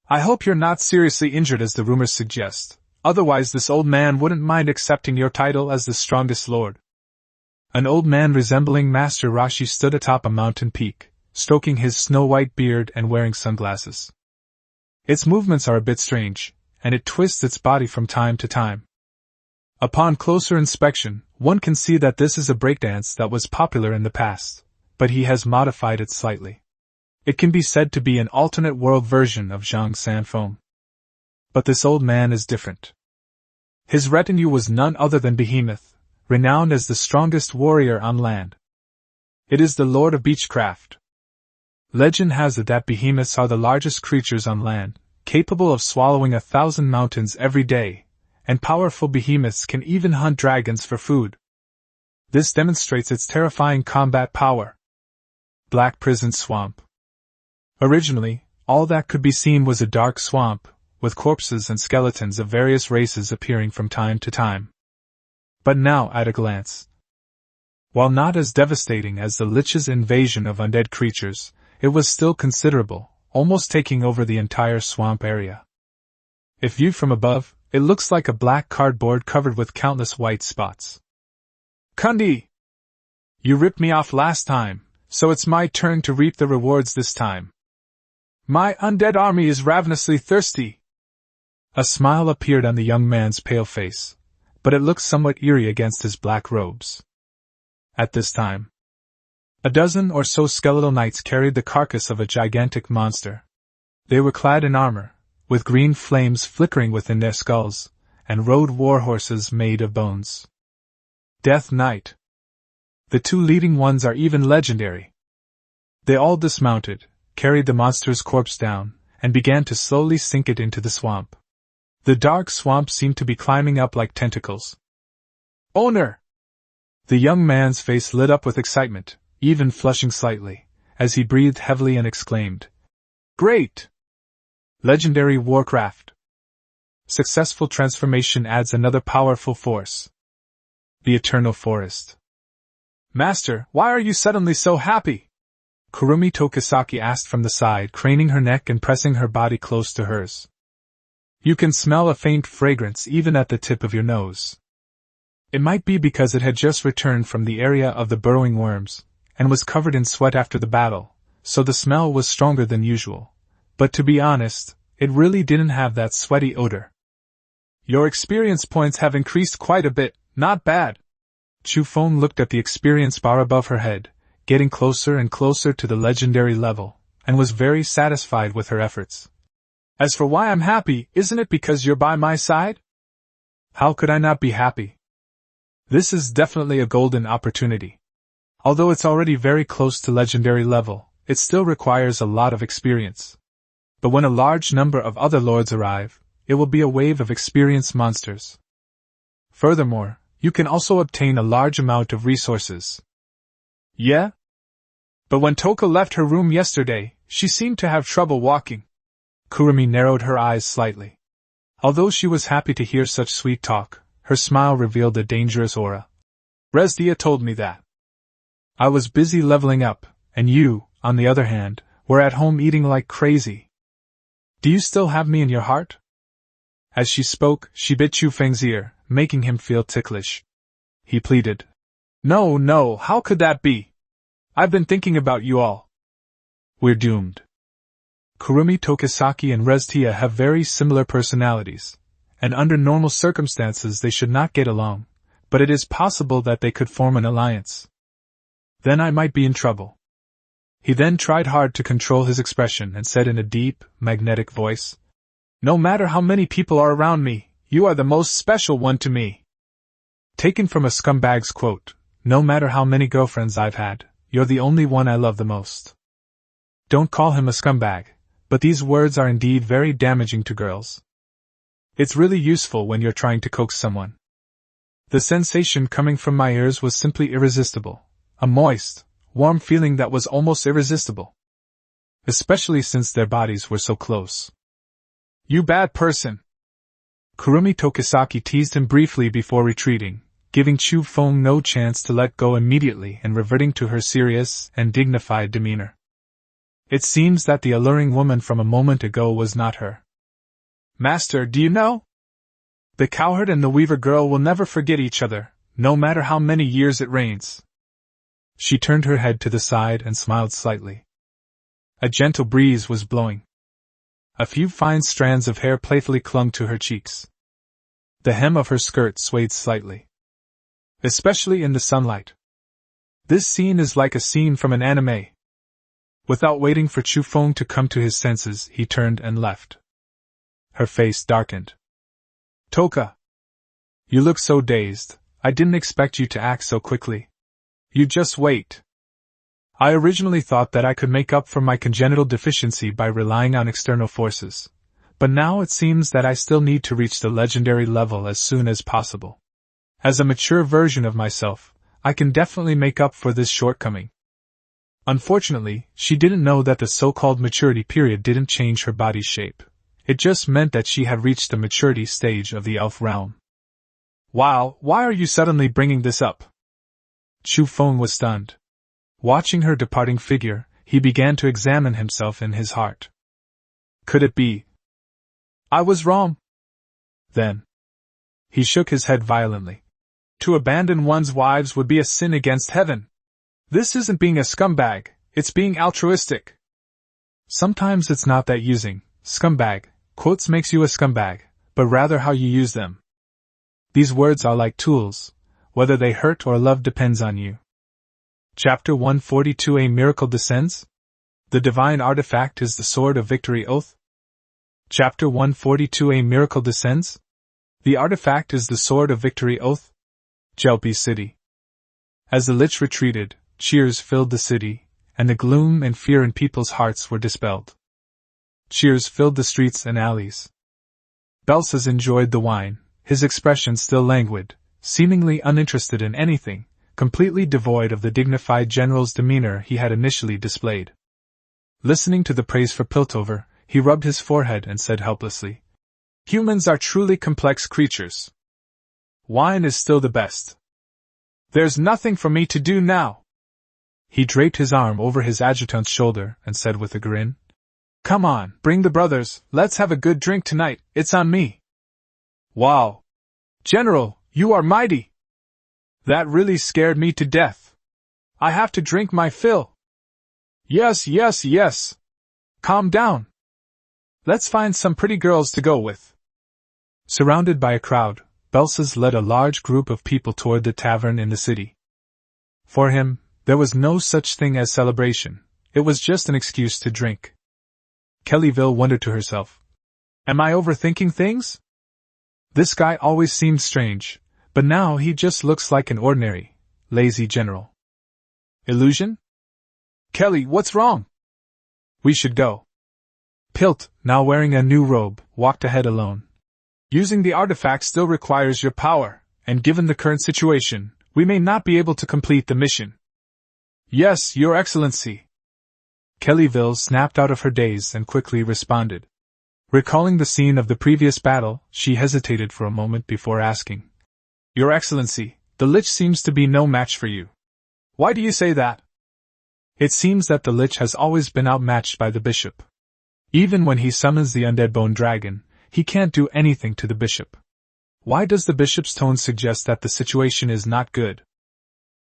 I hope you're not seriously injured as the rumors suggest, otherwise this old man wouldn't mind accepting your title as the strongest lord. An old man resembling Master Rashi stood atop a mountain peak, stroking his snow-white beard and wearing sunglasses. Its movements are a bit strange, and it twists its body from time to time. Upon closer inspection, one can see that this is a breakdance that was popular in the past, but he has modified it slightly. It can be said to be an alternate world version of Zhang Sanfeng. But this old man is different. His retinue was none other than Behemoth, renowned as the strongest warrior on land. It is the Lord of Beechcraft. Legend has it that behemoths are the largest creatures on land, capable of swallowing 1,000 mountains every day, and powerful behemoths can even hunt dragons for food. This demonstrates its terrifying combat power. Black Prison Swamp. Originally, all that could be seen was a dark swamp, with corpses and skeletons of various races appearing from time to time. But now, at a glance, while not as devastating as the Lich's invasion of undead creatures, it was still considerable, almost taking over the entire swamp area. If viewed from above, it looks like a black cardboard covered with countless white spots. Kundi! You ripped me off last time, so it's my turn to reap the rewards this time. My undead army is ravenously thirsty. A smile appeared on the young man's pale face, but it looked somewhat eerie against his black robes. At this time, a dozen or so skeletal knights carried the carcass of a gigantic monster. They were clad in armor, with green flames flickering within their skulls, and rode war horses made of bones. Death Knight. The two leading ones are even legendary. They all dismounted, carried the monster's corpse down, and began to slowly sink it into the swamp. The dark swamp seemed to be climbing up like tentacles. Owner! The young man's face lit up with excitement, even flushing slightly, as he breathed heavily and exclaimed, Great! Legendary Warcraft. Successful transformation adds another powerful force. The Eternal Forest. Master, why are you suddenly so happy? Kurumi Tokisaki asked from the side, craning her neck and pressing her body close to hers. You can smell a faint fragrance even at the tip of your nose. It might be because it had just returned from the area of the burrowing worms, and was covered in sweat after the battle, so the smell was stronger than usual. But to be honest, it really didn't have that sweaty odor. Your experience points have increased quite a bit, not bad. Chufeng looked at the experience bar above her head, getting closer and closer to the legendary level, and was very satisfied with her efforts. As for why I'm happy, isn't it because you're by my side? How could I not be happy? This is definitely a golden opportunity. Although it's already very close to legendary level, it still requires a lot of experience. But when a large number of other lords arrive, it will be a wave of experienced monsters. Furthermore, you can also obtain a large amount of resources. Yeah? But when Toka left her room yesterday, she seemed to have trouble walking. Kurumi narrowed her eyes slightly. Although she was happy to hear such sweet talk, her smile revealed a dangerous aura. Rezdia told me that. I was busy leveling up, and you, on the other hand, were at home eating like crazy. Do you still have me in your heart? As she spoke, she bit Chufeng's ear, making him feel ticklish. He pleaded. No, how could that be? I've been thinking about you all. We're doomed. Kurumi Tokisaki and Reztia have very similar personalities, and under normal circumstances they should not get along, but it is possible that they could form an alliance. Then I might be in trouble. He then tried hard to control his expression and said in a deep, magnetic voice, No matter how many people are around me, you are the most special one to me. Taken from a scumbag's quote, no matter how many girlfriends I've had, you're the only one I love the most. Don't call him a scumbag, but these words are indeed very damaging to girls. It's really useful when you're trying to coax someone. The sensation coming from my ears was simply irresistible, a moist, warm feeling that was almost irresistible. Especially since their bodies were so close. You bad person! Kurumi Tokisaki teased him briefly before retreating, giving Chufeng no chance to let go immediately and reverting to her serious and dignified demeanor. It seems that the alluring woman from a moment ago was not her. Master, do you know? The cowherd and the weaver girl will never forget each other, no matter how many years it rains. She turned her head to the side and smiled slightly. A gentle breeze was blowing. A few fine strands of hair playfully clung to her cheeks. The hem of her skirt swayed slightly. Especially in the sunlight. This scene is like a scene from an anime. Without waiting for Chufeng to come to his senses, he turned and left. Her face darkened. Toka! You look so dazed, I didn't expect you to act so quickly. You just wait. I originally thought that I could make up for my congenital deficiency by relying on external forces, but now it seems that I still need to reach the legendary level as soon as possible. As a mature version of myself, I can definitely make up for this shortcoming. Unfortunately, she didn't know that the so-called maturity period didn't change her body's shape, It just meant that she had reached the maturity stage of the elf realm. Wow, why are you suddenly bringing this up? Chu Feng was stunned. Watching her departing figure, he began to examine himself in his heart. Could it be? I was wrong. Then. He shook his head violently. To abandon one's wives would be a sin against heaven. This isn't being a scumbag, it's being altruistic. Sometimes it's not that using scumbag quotes makes you a scumbag, but rather how you use them. These words are like tools. Whether they hurt or love depends on you. Chapter 142 A Miracle Descends? The Divine Artifact is the Sword of Victory Oath? Chapter 142 A Miracle Descends? The artifact is the Sword of Victory Oath? Jelpy City. As the Lich retreated, cheers filled the city, and the gloom and fear in people's hearts were dispelled. Cheers filled the streets and alleys. Belsas enjoyed the wine, his expression still languid, seemingly uninterested in anything, completely devoid of the dignified general's demeanor he had initially displayed. Listening to the praise for Piltover, he rubbed his forehead and said helplessly, Humans are truly complex creatures. Wine is still the best. There's nothing for me to do now. He draped his arm over his adjutant's shoulder and said with a grin, Come on, bring the brothers, let's have a good drink tonight, it's on me. Wow. General, you are mighty. That really scared me to death. I have to drink my fill. Yes. Calm down. Let's find some pretty girls to go with. Surrounded by a crowd, Belsas led a large group of people toward the tavern in the city. For him, there was no such thing as celebration, it was just an excuse to drink. Kellyville wondered to herself, Am I overthinking things? This guy always seemed strange, but now he just looks like an ordinary, lazy general. Illusion? Kelly, what's wrong? We should go. Pilt, now wearing a new robe, walked ahead alone. Using the artifact still requires your power, and given the current situation, we may not be able to complete the mission. Yes, Your Excellency. Kellyville snapped out of her daze and quickly responded. Recalling the scene of the previous battle, she hesitated for a moment before asking, Your Excellency, the Lich seems to be no match for you. Why do you say that? It seems that the Lich has always been outmatched by the Bishop. Even when he summons the undead bone dragon, he can't do anything to the Bishop. Why does the Bishop's tone suggest that the situation is not good?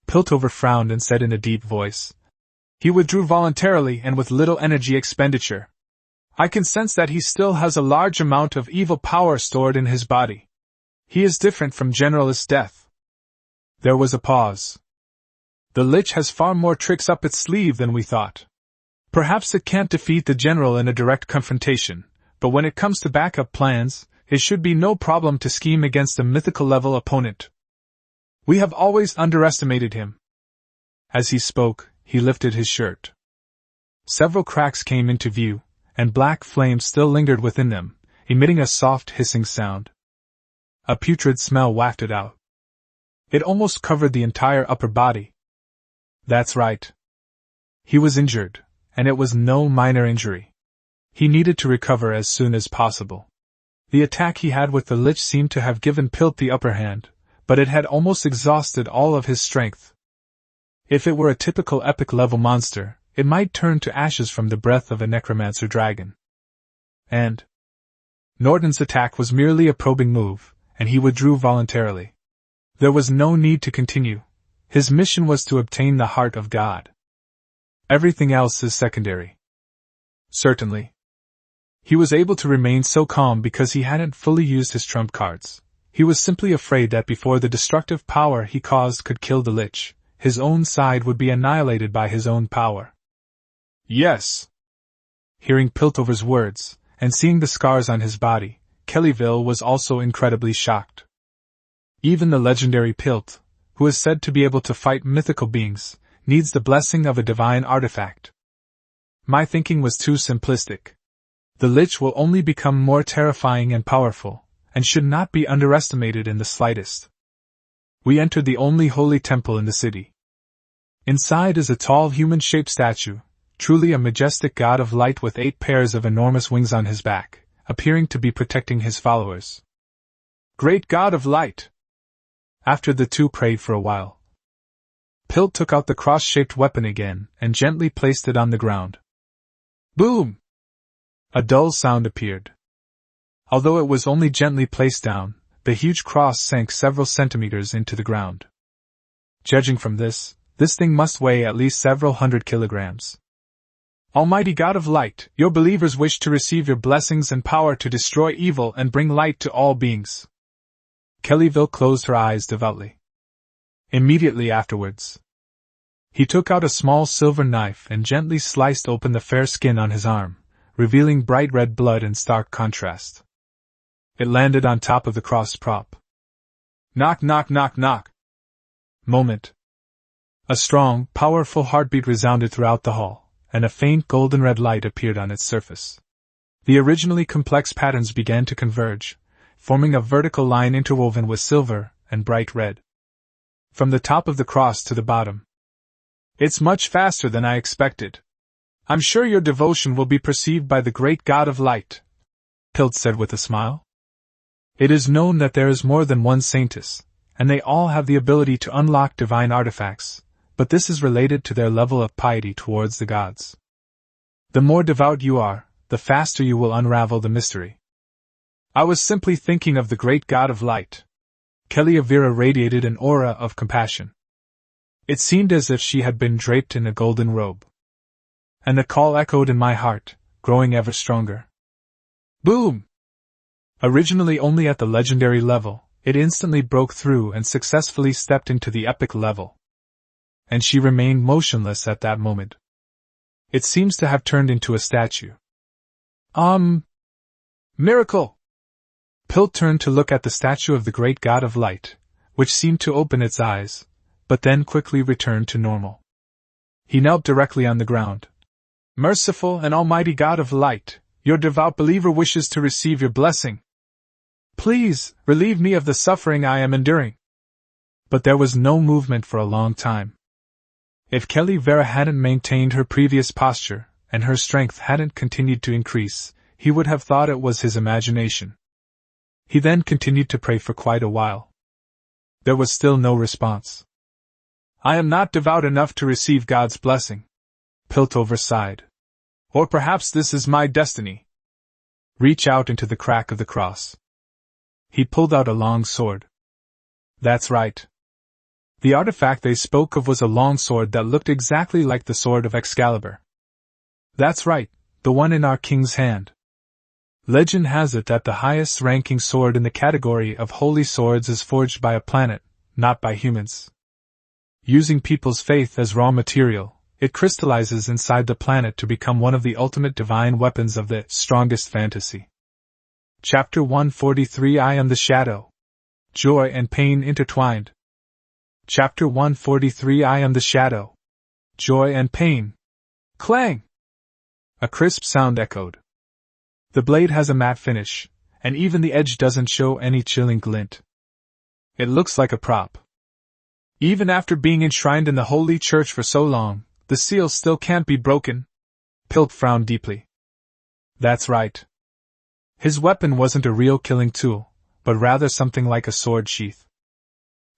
Piltover frowned and said in a deep voice, He withdrew voluntarily and with little energy expenditure. I can sense that he still has a large amount of evil power stored in his body. He is different from Generalist Death. There was a pause. The Lich has far more tricks up its sleeve than we thought. Perhaps it can't defeat the General in a direct confrontation, but when it comes to backup plans, it should be no problem to scheme against a mythical-level opponent. We have always underestimated him. As he spoke, he lifted his shirt. Several cracks came into view, and black flames still lingered within them, emitting a soft hissing sound. A putrid smell wafted out. It almost covered the entire upper body. That's right. He was injured, and it was no minor injury. He needed to recover as soon as possible. The attack he had with the Lich seemed to have given Pilt the upper hand, but it had almost exhausted all of his strength. If it were a typical epic-level monster, it might turn to ashes from the breath of a necromancer dragon. And Norton's attack was merely a probing move, and he withdrew voluntarily. There was no need to continue. His mission was to obtain the heart of God. Everything else is secondary. Certainly. He was able to remain so calm because he hadn't fully used his trump cards. He was simply afraid that before the destructive power he caused could kill the Lich, his own side would be annihilated by his own power. Yes. Hearing Piltover's words, and seeing the scars on his body, Kellyville was also incredibly shocked. Even the legendary Pilt, who is said to be able to fight mythical beings, needs the blessing of a divine artifact. My thinking was too simplistic. The Lich will only become more terrifying and powerful, and should not be underestimated in the slightest. We entered the only holy temple in the city. Inside is a tall human-shaped statue, truly a majestic god of light with 8 pairs of enormous wings on his back, appearing to be protecting his followers. Great God of Light! After the two prayed for a while, Pilt took out the cross-shaped weapon again and gently placed it on the ground. Boom! A dull sound appeared. Although it was only gently placed down, the huge cross sank several centimeters into the ground. Judging from this thing must weigh at least several hundred kilograms. Almighty God of Light, your believers wish to receive your blessings and power to destroy evil and bring light to all beings. Kellyville closed her eyes devoutly. Immediately afterwards, he took out a small silver knife and gently sliced open the fair skin on his arm, revealing bright red blood in stark contrast. It landed on top of the cross prop. Knock, knock, knock, knock. Moment. A strong, powerful heartbeat resounded throughout the hall, and a faint golden red light appeared on its surface. The originally complex patterns began to converge, forming a vertical line interwoven with silver and bright red. From the top of the cross to the bottom. It's much faster than I expected. I'm sure your devotion will be perceived by the great God of Light, Pilt said with a smile. It is known that there is more than one saintess, and they all have the ability to unlock divine artifacts, but this is related to their level of piety towards the gods. The more devout you are, the faster you will unravel the mystery. I was simply thinking of the great God of Light. Kellyville radiated an aura of compassion. It seemed as if she had been draped in a golden robe. And the call echoed in my heart, growing ever stronger. Boom! Originally only at the legendary level, it instantly broke through and successfully stepped into the epic level. And she remained motionless at that moment. It seems to have turned into a statue. Miracle! Pilt turned to look at the statue of the great God of Light, which seemed to open its eyes, but then quickly returned to normal. He knelt directly on the ground. Merciful and almighty God of Light, your devout believer wishes to receive your blessing. Please, relieve me of the suffering I am enduring. But there was no movement for a long time. If Kellyville hadn't maintained her previous posture, and her strength hadn't continued to increase, he would have thought it was his imagination. He then continued to pray for quite a while. There was still no response. I am not devout enough to receive God's blessing, Piltover sighed. Or perhaps this is my destiny. Reach out into the crack of the cross. He pulled out a long sword. That's right. The artifact they spoke of was a long sword that looked exactly like the sword of Excalibur. That's right, the one in our king's hand. Legend has it that the highest-ranking sword in the category of holy swords is forged by a planet, not by humans. Using people's faith as raw material, it crystallizes inside the planet to become one of the ultimate divine weapons of the strongest fantasy. Chapter 143 I Am the Shadow. Joy and Pain Intertwined. Chapter 143 I Am the Shadow. Joy and Pain. Clang! A crisp sound echoed. The blade has a matte finish, and even the edge doesn't show any chilling glint. It looks like a prop. Even after being enshrined in the Holy Church for so long, the seal still can't be broken. Pilt frowned deeply. That's right. His weapon wasn't a real killing tool, but rather something like a sword sheath.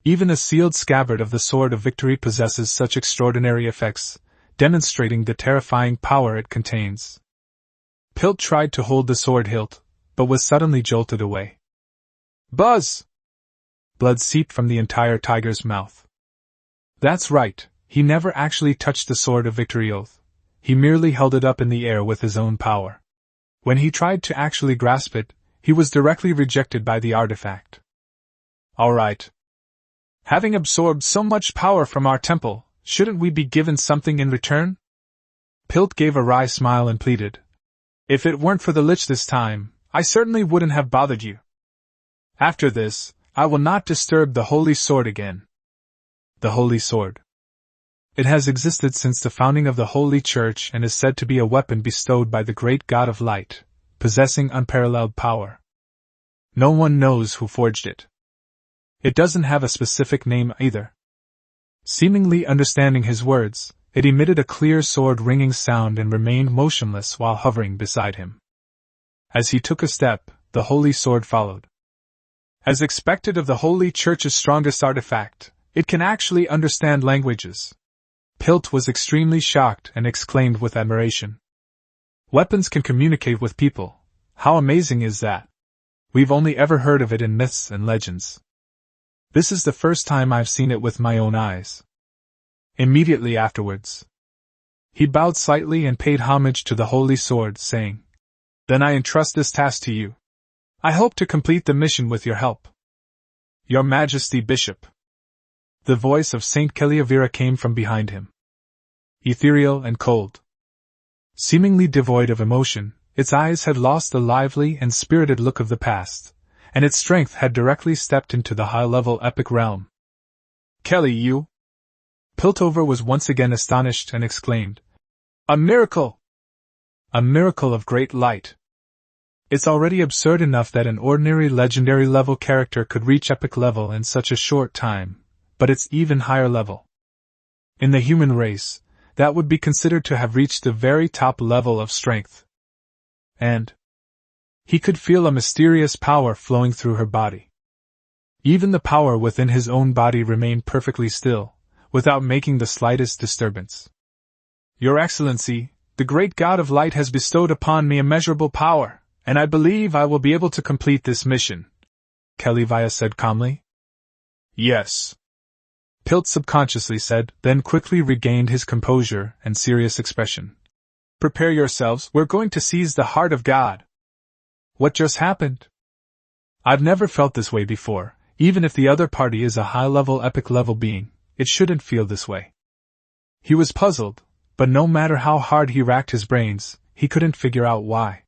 Even a sealed scabbard of the Sword of Victory possesses such extraordinary effects, demonstrating the terrifying power it contains. Pilt tried to hold the sword hilt, but was suddenly jolted away. Buzz! Blood seeped from the entire tiger's mouth. That's right, he never actually touched the Sword of Victory oath. He merely held it up in the air with his own power. When he tried to actually grasp it, he was directly rejected by the artifact. All right. Having absorbed so much power from our temple, shouldn't we be given something in return? Pilt gave a wry smile and pleaded. If it weren't for the Lich this time, I certainly wouldn't have bothered you. After this, I will not disturb the Holy Sword again. The Holy Sword. It has existed since the founding of the Holy Church and is said to be a weapon bestowed by the great God of Light, possessing unparalleled power. No one knows who forged it. It doesn't have a specific name either. Seemingly understanding his words, it emitted a clear sword-ringing sound and remained motionless while hovering beside him. As he took a step, the holy sword followed. As expected of the Holy Church's strongest artifact, it can actually understand languages. Pilt was extremely shocked and exclaimed with admiration. Weapons can communicate with people. How amazing is that? We've only ever heard of it in myths and legends. This is the first time I've seen it with my own eyes. Immediately afterwards, he bowed slightly and paid homage to the holy sword, saying, "Then I entrust this task to you. I hope to complete the mission with your help." "Your Majesty, Bishop." The voice of Saint Keliavira came from behind him. Ethereal and cold. Seemingly devoid of emotion, its eyes had lost the lively and spirited look of the past, and its strength had directly stepped into the high-level epic realm. "Kelly, you?" Piltover was once again astonished and exclaimed, "A miracle! A miracle of great light! It's already absurd enough that an ordinary legendary level character could reach epic level in such a short time, but it's even higher level. In the human race, that would be considered to have reached the very top level of strength. And he could feel a mysterious power flowing through her body. Even the power within his own body remained perfectly still, without making the slightest disturbance. Your Excellency, the great God of light has bestowed upon me immeasurable power, and I believe I will be able to complete this mission, Kelivia said calmly. Yes, Pilt subconsciously said, then quickly regained his composure and serious expression. Prepare yourselves, we're going to seize the heart of God. What just happened? I've never felt this way before. Even if the other party is a high-level epic-level being, it shouldn't feel this way. He was puzzled, but no matter how hard he racked his brains, he couldn't figure out why.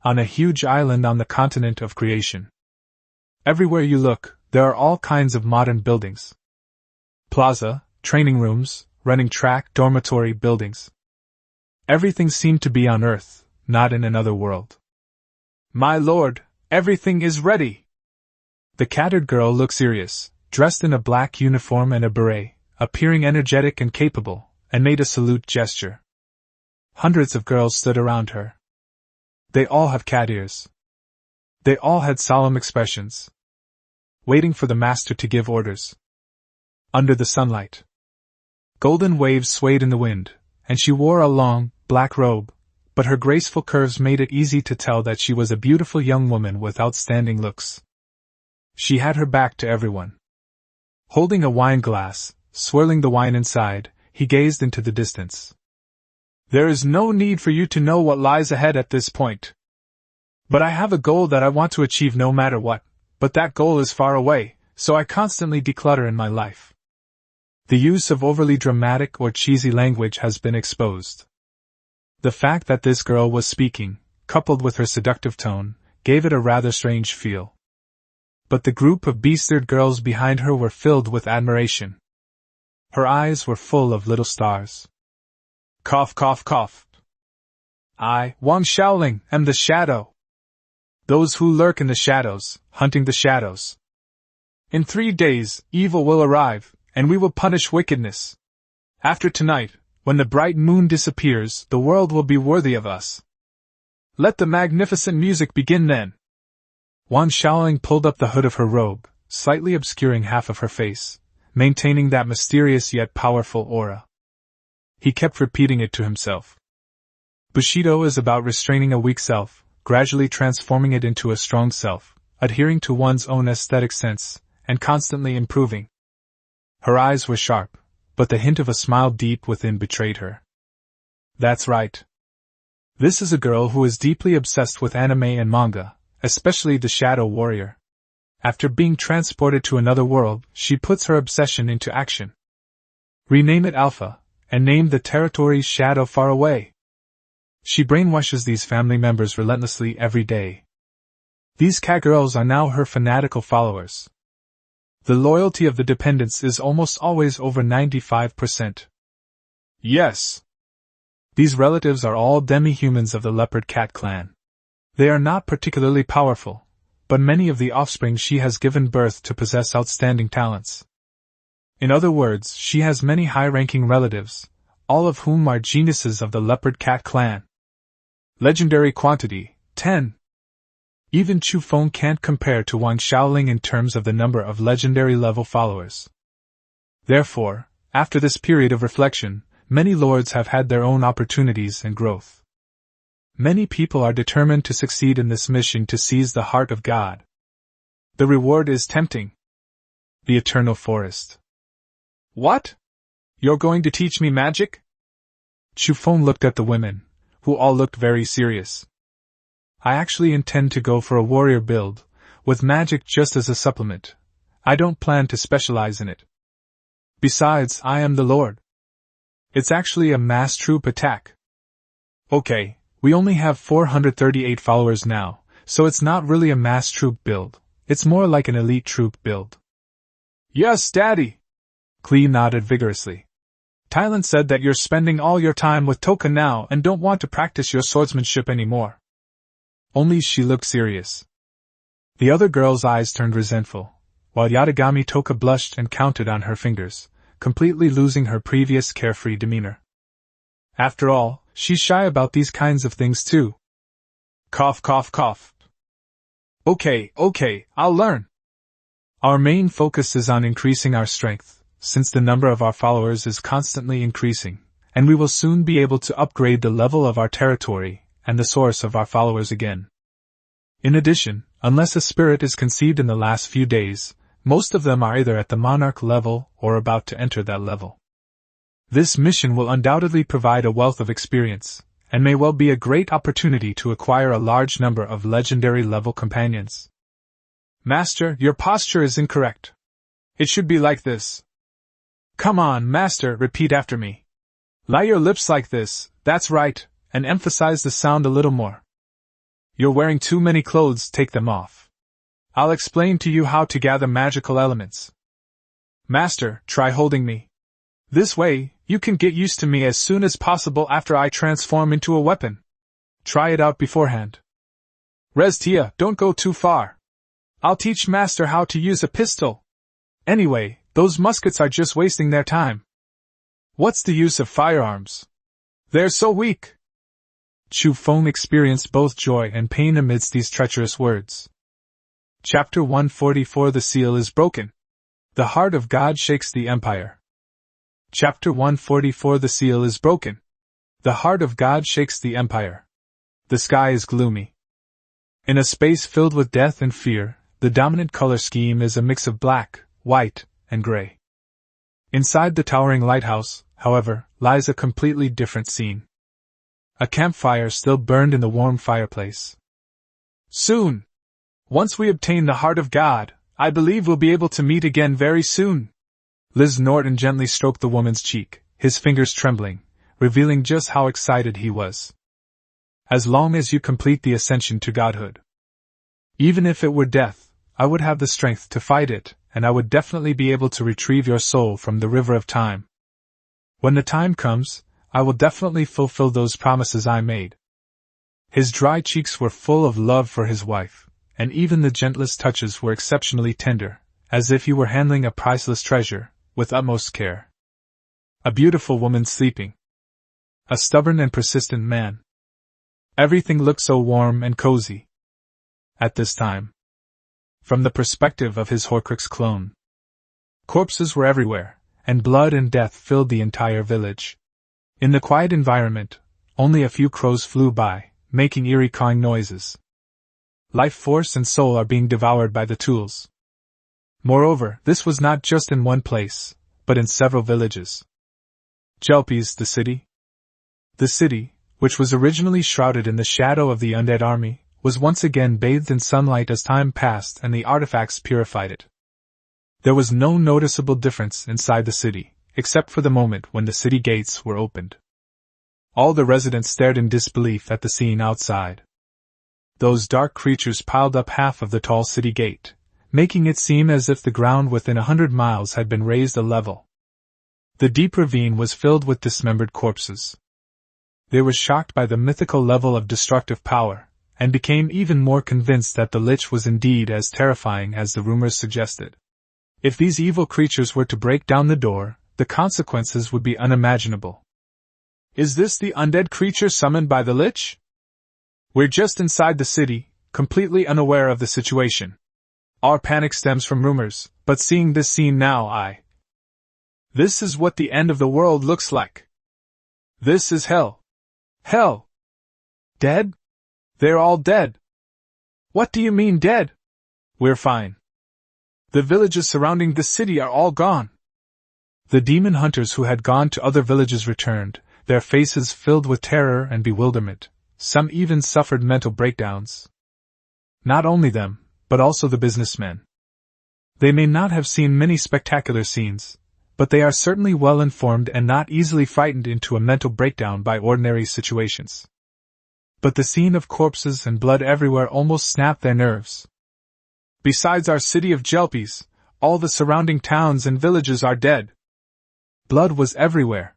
On a huge island on the continent of creation. Everywhere you look, there are all kinds of modern buildings. Plaza, training rooms, running track, dormitory buildings. Everything seemed to be on Earth, not in another world. My lord, everything is ready! The cattered girl looked serious, dressed in a black uniform and a beret, appearing energetic and capable, and made a salute gesture. Hundreds of girls stood around her. They all have cat ears. They all had solemn expressions, waiting for the master to give orders. Under the sunlight, golden waves swayed in the wind, and she wore a long, black robe, but her graceful curves made it easy to tell that she was a beautiful young woman with outstanding looks. She had her back to everyone. Holding a wine glass, swirling the wine inside, he gazed into the distance. There is no need for you to know what lies ahead at this point. But I have a goal that I want to achieve no matter what, but that goal is far away, so I constantly declutter in my life. The use of overly dramatic or cheesy language has been exposed. The fact that this girl was speaking, coupled with her seductive tone, gave it a rather strange feel. But the group of besteared girls behind her were filled with admiration. Her eyes were full of little stars. Cough, cough, cough. I, Wang Shaoling, am the shadow. Those who lurk in the shadows, hunting the shadows. In 3 days, evil will arrive, and we will punish wickedness. After tonight, when the bright moon disappears, the world will be worthy of us. Let the magnificent music begin then. Wang Shaoling pulled up the hood of her robe, slightly obscuring half of her face, maintaining that mysterious yet powerful aura. He kept repeating it to himself. Bushido is about restraining a weak self, gradually transforming it into a strong self, adhering to one's own aesthetic sense, and constantly improving. Her eyes were sharp, but the hint of a smile deep within betrayed her. That's right. This is a girl who is deeply obsessed with anime and manga, especially the Shadow Warrior. After being transported to another world, she puts her obsession into action. Rename it Alpha, and name the territory's shadow far away. She brainwashes these family members relentlessly every day. These cat girls are now her fanatical followers. The loyalty of the dependents is almost always over 95%. Yes. These relatives are all demi-humans of the leopard cat clan. They are not particularly powerful, but many of the offspring she has given birth to possess outstanding talents. In other words, she has many high-ranking relatives, all of whom are geniuses of the leopard cat clan. Legendary quantity, 10. Even Chu Feng can't compare to Wang Xiaoling in terms of the number of legendary level followers. Therefore, after this period of reflection, many lords have had their own opportunities and growth. Many people are determined to succeed in this mission to seize the heart of God. The reward is tempting. The Eternal Forest. What? You're going to teach me magic? Chu Feng looked at the women, who all looked very serious. I actually intend to go for a warrior build, with magic just as a supplement. I don't plan to specialize in it. Besides, I am the Lord. It's actually a mass troop attack. Okay, we only have 438 followers now, so it's not really a mass troop build. It's more like an elite troop build. Yes, Daddy! Klee nodded vigorously. Tylan said that you're spending all your time with Toka now and don't want to practice your swordsmanship anymore. Only she looked serious. The other girl's eyes turned resentful, while Yatagami Toka blushed and counted on her fingers, completely losing her previous carefree demeanor. After all, she's shy about these kinds of things too. Cough, cough, cough. Okay, I'll learn. Our main focus is on increasing our strength, since the number of our followers is constantly increasing, and we will soon be able to upgrade the level of our territory and the source of our followers again. In addition, unless a spirit is conceived in the last few days, most of them are either at the monarch level or about to enter that level. This mission will undoubtedly provide a wealth of experience, and may well be a great opportunity to acquire a large number of legendary level companions. Master, your posture is incorrect. It should be like this. Come on, Master, repeat after me. Lie your lips like this, that's right, and emphasize the sound a little more. You're wearing too many clothes, take them off. I'll explain to you how to gather magical elements. Master, try holding me. This way, you can get used to me as soon as possible after I transform into a weapon. Try it out beforehand. Reztia, don't go too far. I'll teach Master how to use a pistol. Anyway, those muskets are just wasting their time. What's the use of firearms? They're so weak. Chu Feng experienced both joy and pain amidst these treacherous words. Chapter 144 The Seal is Broken. The Heart of God Shakes the Empire. Chapter 144 The Seal is Broken. The Heart of God Shakes the Empire. The sky is gloomy. In a space filled with death and fear, the dominant color scheme is a mix of black, white, and gray. Inside the towering lighthouse, however, lies a completely different scene. A campfire still burned in the warm fireplace. Soon! Once we obtain the Heart of God, I believe we'll be able to meet again very soon. Liz Norton gently stroked the woman's cheek, his fingers trembling, revealing just how excited he was. As long as you complete the ascension to godhood. Even if it were death, I would have the strength to fight it, and I would definitely be able to retrieve your soul from the river of time. When the time comes, I will definitely fulfill those promises I made. His dry cheeks were full of love for his wife, and even the gentlest touches were exceptionally tender, as if he were handling a priceless treasure, with utmost care. A beautiful woman sleeping. A stubborn and persistent man. Everything looked so warm and cozy. At this time. From the perspective of his Horcrux clone. Corpses were everywhere, and blood and death filled the entire village. In the quiet environment, only a few crows flew by, making eerie cawing noises. Life force and soul are being devoured by the tools. Moreover, this was not just in one place, but in several villages. Jelpes, the city. The city, which was originally shrouded in the shadow of the undead army, was once again bathed in sunlight as time passed and the artifacts purified it. There was no noticeable difference inside the city, except for the moment when the city gates were opened. All the residents stared in disbelief at the scene outside. Those dark creatures piled up half of the tall city gate, making it seem as if the ground within 100 miles had been raised a level. The deep ravine was filled with dismembered corpses. They were shocked by the mythical level of destructive power, and became even more convinced that the Lich was indeed as terrifying as the rumors suggested. If these evil creatures were to break down the door, the consequences would be unimaginable. Is this the undead creature summoned by the Lich? We're just inside the city, completely unaware of the situation. Our panic stems from rumors, but seeing this scene now, This is what the end of the world looks like. This is hell. Hell! Dead? They're all dead. What do you mean dead? We're fine. The villages surrounding the city are all gone. The demon hunters who had gone to other villages returned, their faces filled with terror and bewilderment. Some even suffered mental breakdowns. Not only them, but also the businessmen. They may not have seen many spectacular scenes, but they are certainly well informed and not easily frightened into a mental breakdown by ordinary situations. But the scene of corpses and blood everywhere almost snapped their nerves. Besides our city of Jelpies, all the surrounding towns and villages are dead. Blood was everywhere.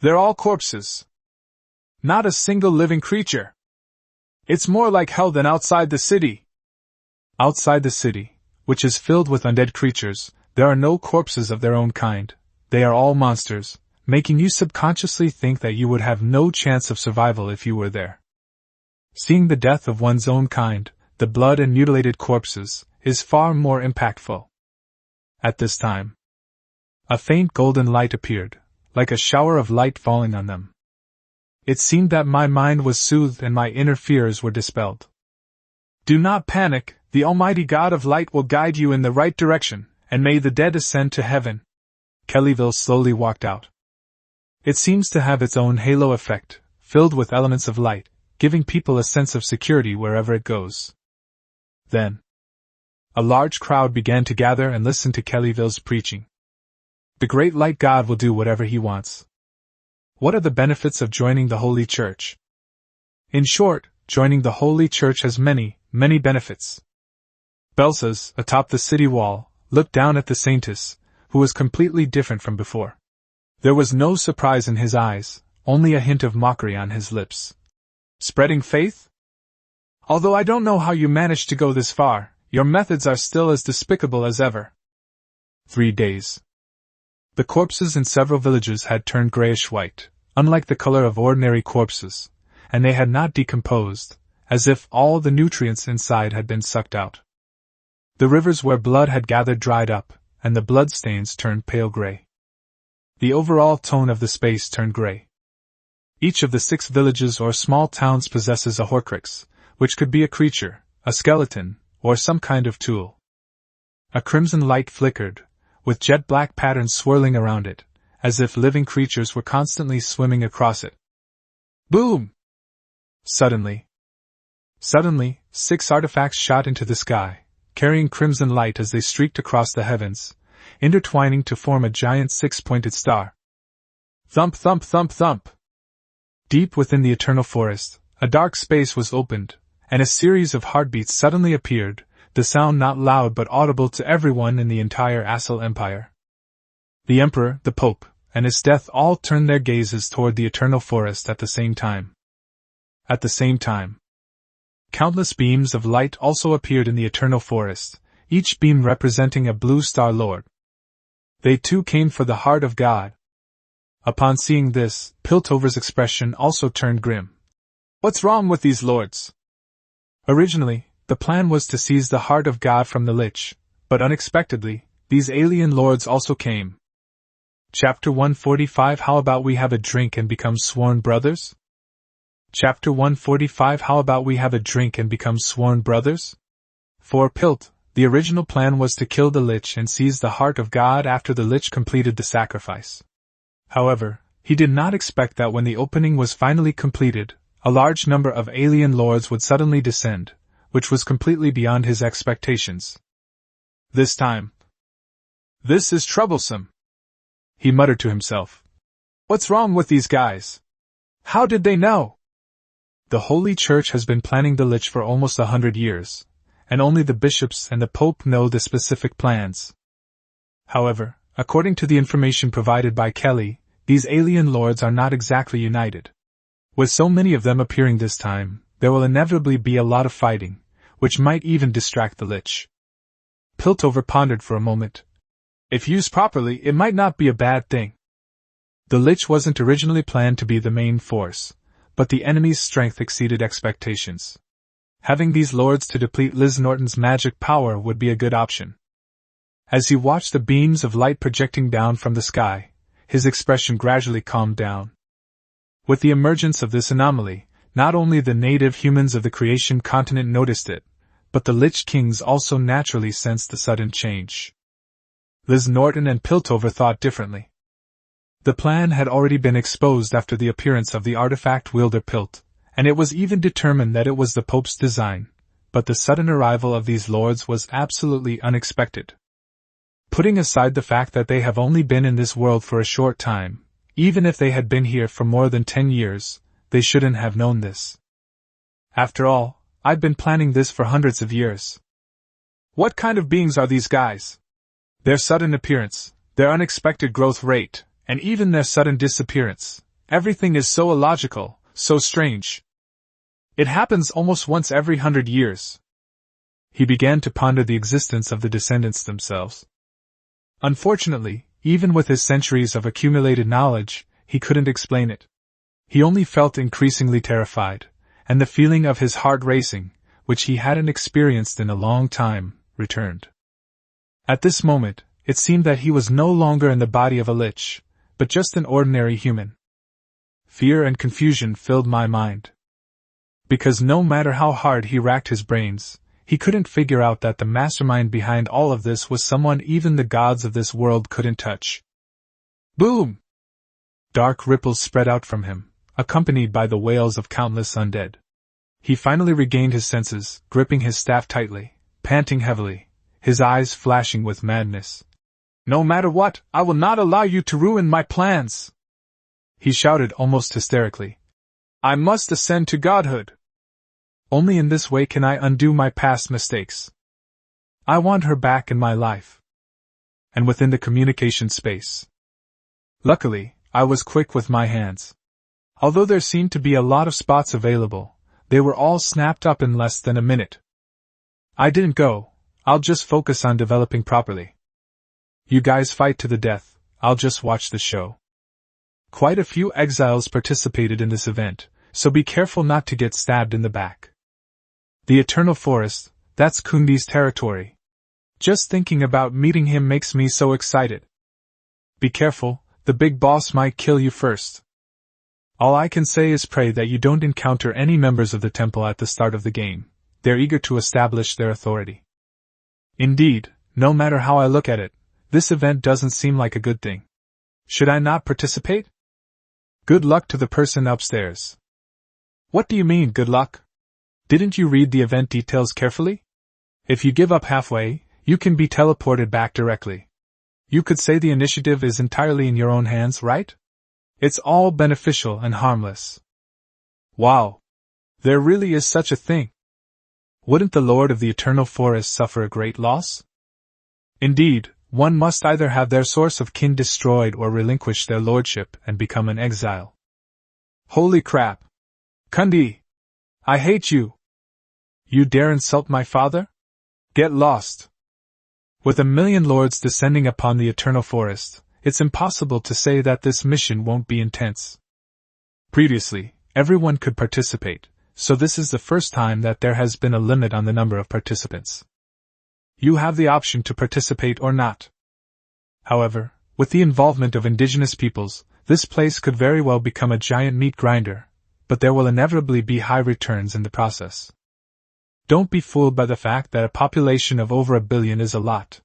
They're all corpses. Not a single living creature. It's more like hell than outside the city. Outside the city, which is filled with undead creatures, there are no corpses of their own kind. They are all monsters, making you subconsciously think that you would have no chance of survival if you were there. Seeing the death of one's own kind, the blood and mutilated corpses, is far more impactful. At this time, a faint golden light appeared, like a shower of light falling on them. It seemed that my mind was soothed and my inner fears were dispelled. Do not panic, the Almighty God of Light will guide you in the right direction, and may the dead ascend to heaven. Kellyville slowly walked out. It seems to have its own halo effect, filled with elements of light, giving people a sense of security wherever it goes. Then, a large crowd began to gather and listen to Kellyville's preaching. The great light God will do whatever he wants. What are the benefits of joining the Holy Church? In short, joining the Holy Church has many, many benefits. Belsas, atop the city wall, looked down at the saintess, who was completely different from before. There was no surprise in his eyes, only a hint of mockery on his lips. Spreading faith? Although I don't know how you managed to go this far, your methods are still as despicable as ever. 3 days. The corpses in several villages had turned grayish-white, unlike the color of ordinary corpses, and they had not decomposed, as if all the nutrients inside had been sucked out. The rivers where blood had gathered dried up, and the bloodstains turned pale gray. The overall tone of the space turned gray. Each of the 6 villages or small towns possesses a horcrux, which could be a creature, a skeleton, or some kind of tool. A crimson light flickered, with jet-black patterns swirling around it, as if living creatures were constantly swimming across it. Boom! Suddenly, 6 artifacts shot into the sky, carrying crimson light as they streaked across the heavens, intertwining to form a giant 6-pointed star. Thump, thump, thump, thump! Deep within the eternal forest, a dark space was opened, and a series of heartbeats suddenly appeared, the sound not loud but audible to everyone in the entire Assal Empire. The Emperor, the Pope, and his death all turned their gazes toward the eternal forest at the same time. At the same time, countless beams of light also appeared in the eternal forest, each beam representing a blue star lord. They too came for the heart of God. Upon seeing this, Piltover's expression also turned grim. What's wrong with these lords? Originally, the plan was to seize the heart of God from the Lich, but unexpectedly, these alien lords also came. Chapter 145 How about we have a drink and become sworn brothers? Chapter 145 How about we have a drink and become sworn brothers? For Pilt, the original plan was to kill the Lich and seize the heart of God after the Lich completed the sacrifice. However, he did not expect that when the opening was finally completed, a large number of alien lords would suddenly descend, which was completely beyond his expectations. This time. This is troublesome, he muttered to himself. What's wrong with these guys? How did they know? The Holy Church has been planning the Lich for almost 100 years, and only the bishops and the Pope know the specific plans. However, according to the information provided by Kelly, these alien lords are not exactly united. With so many of them appearing this time, there will inevitably be a lot of fighting, which might even distract the Lich. Piltover pondered for a moment. If used properly, it might not be a bad thing. The Lich wasn't originally planned to be the main force, but the enemy's strength exceeded expectations. Having these lords to deplete Liz Norton's magic power would be a good option. As he watched the beams of light projecting down from the sky, his expression gradually calmed down. With the emergence of this anomaly, not only the native humans of the creation continent noticed it, but the Lich Kings also naturally sensed the sudden change. Liz Norton and Piltover thought differently. The plan had already been exposed after the appearance of the artifact wielder Pilt, and it was even determined that it was the Pope's design, but the sudden arrival of these lords was absolutely unexpected. Putting aside the fact that they have only been in this world for a short time, even if they had been here for more than 10 years, they shouldn't have known this. After all, I'd been planning this for hundreds of years. What kind of beings are these guys? Their sudden appearance, their unexpected growth rate, and even their sudden disappearance, everything is so illogical, so strange. It happens almost once every 100 years. He began to ponder the existence of the descendants themselves. Unfortunately, even with his centuries of accumulated knowledge, he couldn't explain it. He only felt increasingly terrified, and the feeling of his heart racing, which he hadn't experienced in a long time, returned. At this moment, it seemed that he was no longer in the body of a lich, but just an ordinary human. Fear and confusion filled my mind. Because no matter how hard he racked his brains, he couldn't figure out that the mastermind behind all of this was someone even the gods of this world couldn't touch. Boom! Dark ripples spread out from him, accompanied by the wails of countless undead. He finally regained his senses, gripping his staff tightly, panting heavily, his eyes flashing with madness. "No matter what, I will not allow you to ruin my plans!" he shouted almost hysterically. "I must ascend to godhood! Only in this way can I undo my past mistakes. I want her back in my life." And within the communication space. Luckily, I was quick with my hands. Although there seemed to be a lot of spots available, they were all snapped up in less than a minute. I didn't go, I'll just focus on developing properly. You guys fight to the death, I'll just watch the show. Quite a few exiles participated in this event, so be careful not to get stabbed in the back. The Eternal Forest, that's Kundi's territory. Just thinking about meeting him makes me so excited. Be careful, the big boss might kill you first. All I can say is pray that you don't encounter any members of the temple at the start of the game. They're eager to establish their authority. Indeed, no matter how I look at it, this event doesn't seem like a good thing. Should I not participate? Good luck to the person upstairs. What do you mean, good luck? Didn't you read the event details carefully? If you give up halfway, you can be teleported back directly. You could say the initiative is entirely in your own hands, right? It's all beneficial and harmless. Wow! There really is such a thing. Wouldn't the Lord of the Eternal Forest suffer a great loss? Indeed, one must either have their source of kin destroyed or relinquish their lordship and become an exile. Holy crap! Kundi! I hate you! You dare insult my father? Get lost! With 1,000,000 lords descending upon the Eternal Forest, it's impossible to say that this mission won't be intense. Previously, everyone could participate, so this is the first time that there has been a limit on the number of participants. You have the option to participate or not. However, with the involvement of indigenous peoples, this place could very well become a giant meat grinder, but there will inevitably be high returns in the process. Don't be fooled by the fact that a population of over 1 billion is a lot.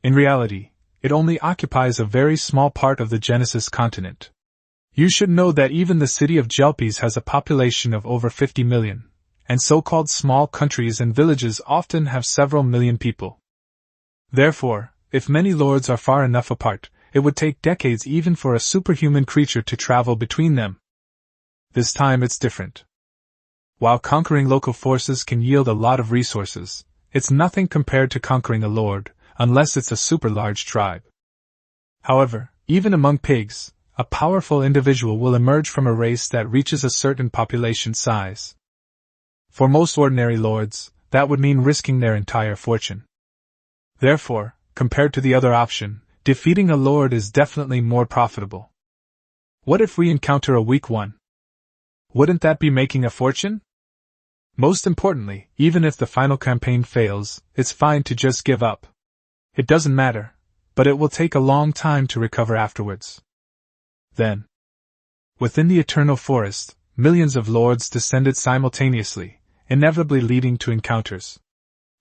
In reality, it only occupies a very small part of the Genesis continent. You should know that even the city of Jelpes has a population of over 50 million, and so-called small countries and villages often have several million people. Therefore, if many lords are far enough apart, it would take decades even for a superhuman creature to travel between them. This time it's different. While conquering local forces can yield a lot of resources, it's nothing compared to conquering a lord, unless it's a super large tribe. However, even among pigs, a powerful individual will emerge from a race that reaches a certain population size. For most ordinary lords, that would mean risking their entire fortune. Therefore, compared to the other option, defeating a lord is definitely more profitable. What if we encounter a weak one? Wouldn't that be making a fortune? Most importantly, even if the final campaign fails, it's fine to just give up. It doesn't matter, but it will take a long time to recover afterwards. Then, within the eternal forest, millions of lords descended simultaneously, inevitably leading to encounters.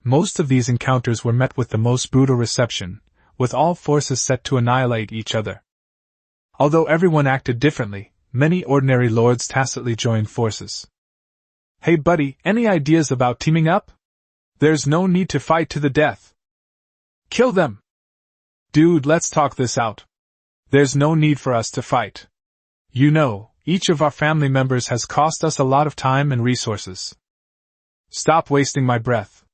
Most of these encounters were met with the most brutal reception, with all forces set to annihilate each other. Although everyone acted differently, many ordinary lords tacitly joined forces. Hey buddy, any ideas about teaming up? There's no need to fight to the death. Kill them! Dude, let's talk this out. There's no need for us to fight. You know, each of our family members has cost us a lot of time and resources. Stop wasting my breath.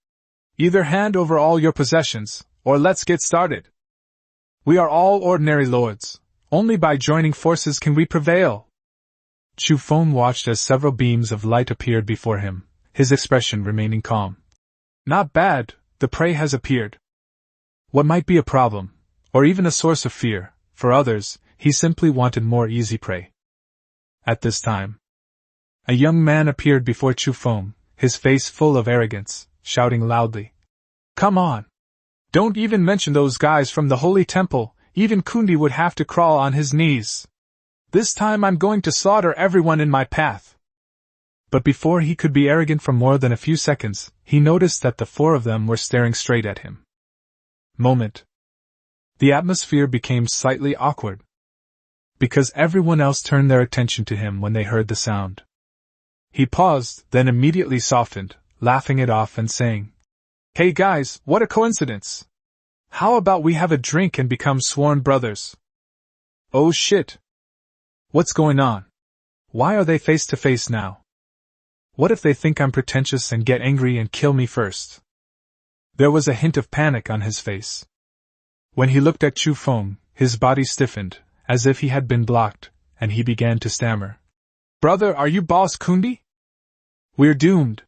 Either hand over all your possessions, or let's get started. We are all ordinary lords. Only by joining forces can we prevail. Chu Feng watched as several beams of light appeared before him, his expression remaining calm. Not bad, the prey has appeared. What might be a problem, or even a source of fear, for others, he simply wanted more easy prey. At this time, a young man appeared before Chu Feng, his face full of arrogance, shouting loudly. Come on! Don't even mention those guys from the Holy Temple, even Kundi would have to crawl on his knees. This time I'm going to slaughter everyone in my path. But before he could be arrogant for more than a few seconds, he noticed that the four of them were staring straight at him. Moment. The atmosphere became slightly awkward, because everyone else turned their attention to him when they heard the sound. He paused, then immediately softened, laughing it off and saying, Hey guys, what a coincidence! How about we have a drink and become sworn brothers? Oh shit! What's going on? Why are they face to face now? What if they think I'm pretentious and get angry and kill me first? There was a hint of panic on his face. When he looked at Chu Feng, his body stiffened, as if he had been blocked, and he began to stammer. Brother, are you Boss Kundi? We're doomed.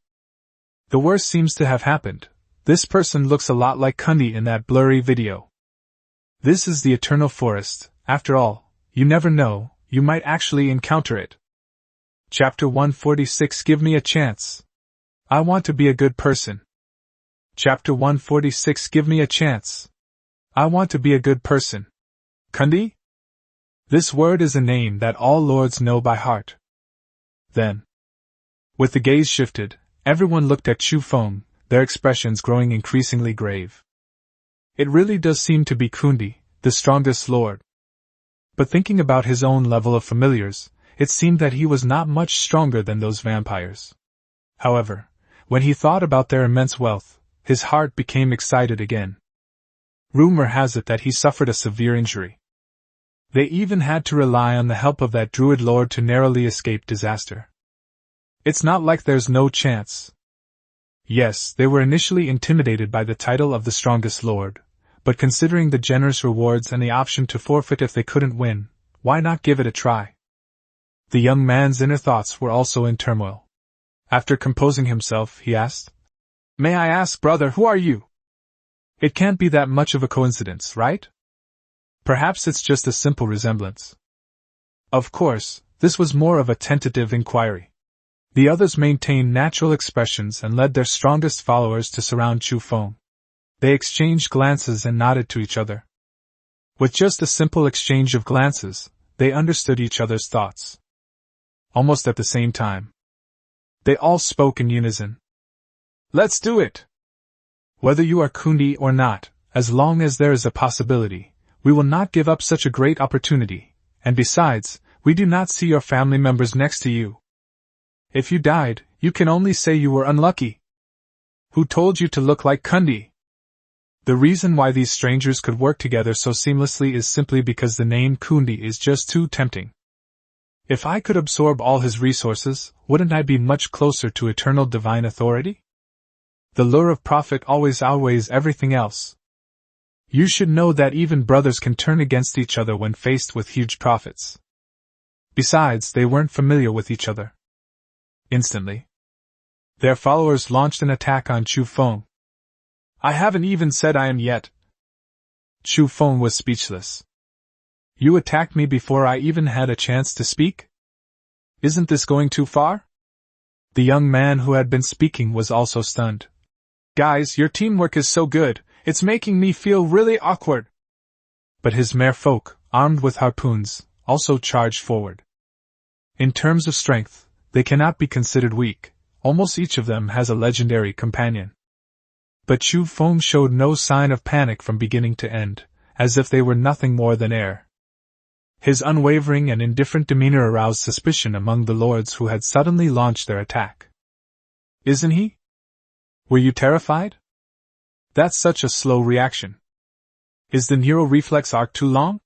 The worst seems to have happened. This person looks a lot like Kundi in that blurry video. This is the eternal forest, after all, you never know, you might actually encounter it. Chapter 146 Give me a chance. I want to be a good person. Chapter 146 Give me a chance. I want to be a good person. Kundi? This word is a name that all lords know by heart. Then, with the gaze shifted, everyone looked at Chu Feng, their expressions growing increasingly grave. It really does seem to be Kundi, the strongest lord. But thinking about his own level of familiars, it seemed that he was not much stronger than those vampires. However, when he thought about their immense wealth, his heart became excited again. Rumor has it that he suffered a severe injury. They even had to rely on the help of that druid lord to narrowly escape disaster. It's not like there's no chance. Yes, they were initially intimidated by the title of the strongest lord, but considering the generous rewards and the option to forfeit if they couldn't win, why not give it a try? The young man's inner thoughts were also in turmoil. After composing himself, he asked, May I ask, brother, who are you? It can't be that much of a coincidence, right? Perhaps it's just a simple resemblance. Of course, this was more of a tentative inquiry. The others maintained natural expressions and led their strongest followers to surround Chu Feng. They exchanged glances and nodded to each other. With just a simple exchange of glances, they understood each other's thoughts. Almost at the same time, they all spoke in unison. Let's do it! Whether you are Kundi or not, as long as there is a possibility, we will not give up such a great opportunity, and besides, we do not see your family members next to you. If you died, you can only say you were unlucky. Who told you to look like Kundi? The reason why these strangers could work together so seamlessly is simply because the name Kundi is just too tempting. If I could absorb all his resources, wouldn't I be much closer to eternal divine authority? The lure of profit always outweighs everything else. You should know that even brothers can turn against each other when faced with huge profits. Besides, they weren't familiar with each other. Instantly, their followers launched an attack on Chu Feng. I haven't even said I am yet. Chu Feng was speechless. You attacked me before I even had a chance to speak? Isn't this going too far? The young man who had been speaking was also stunned. Guys, your teamwork is so good, it's making me feel really awkward. But his merfolk, armed with harpoons, also charged forward. In terms of strength, they cannot be considered weak. Almost each of them has a legendary companion. But Chu Feng showed no sign of panic from beginning to end, as if they were nothing more than air. His unwavering and indifferent demeanor aroused suspicion among the lords who had suddenly launched their attack. Isn't he? Were you terrified? That's such a slow reaction. Is the neural reflex arc too long?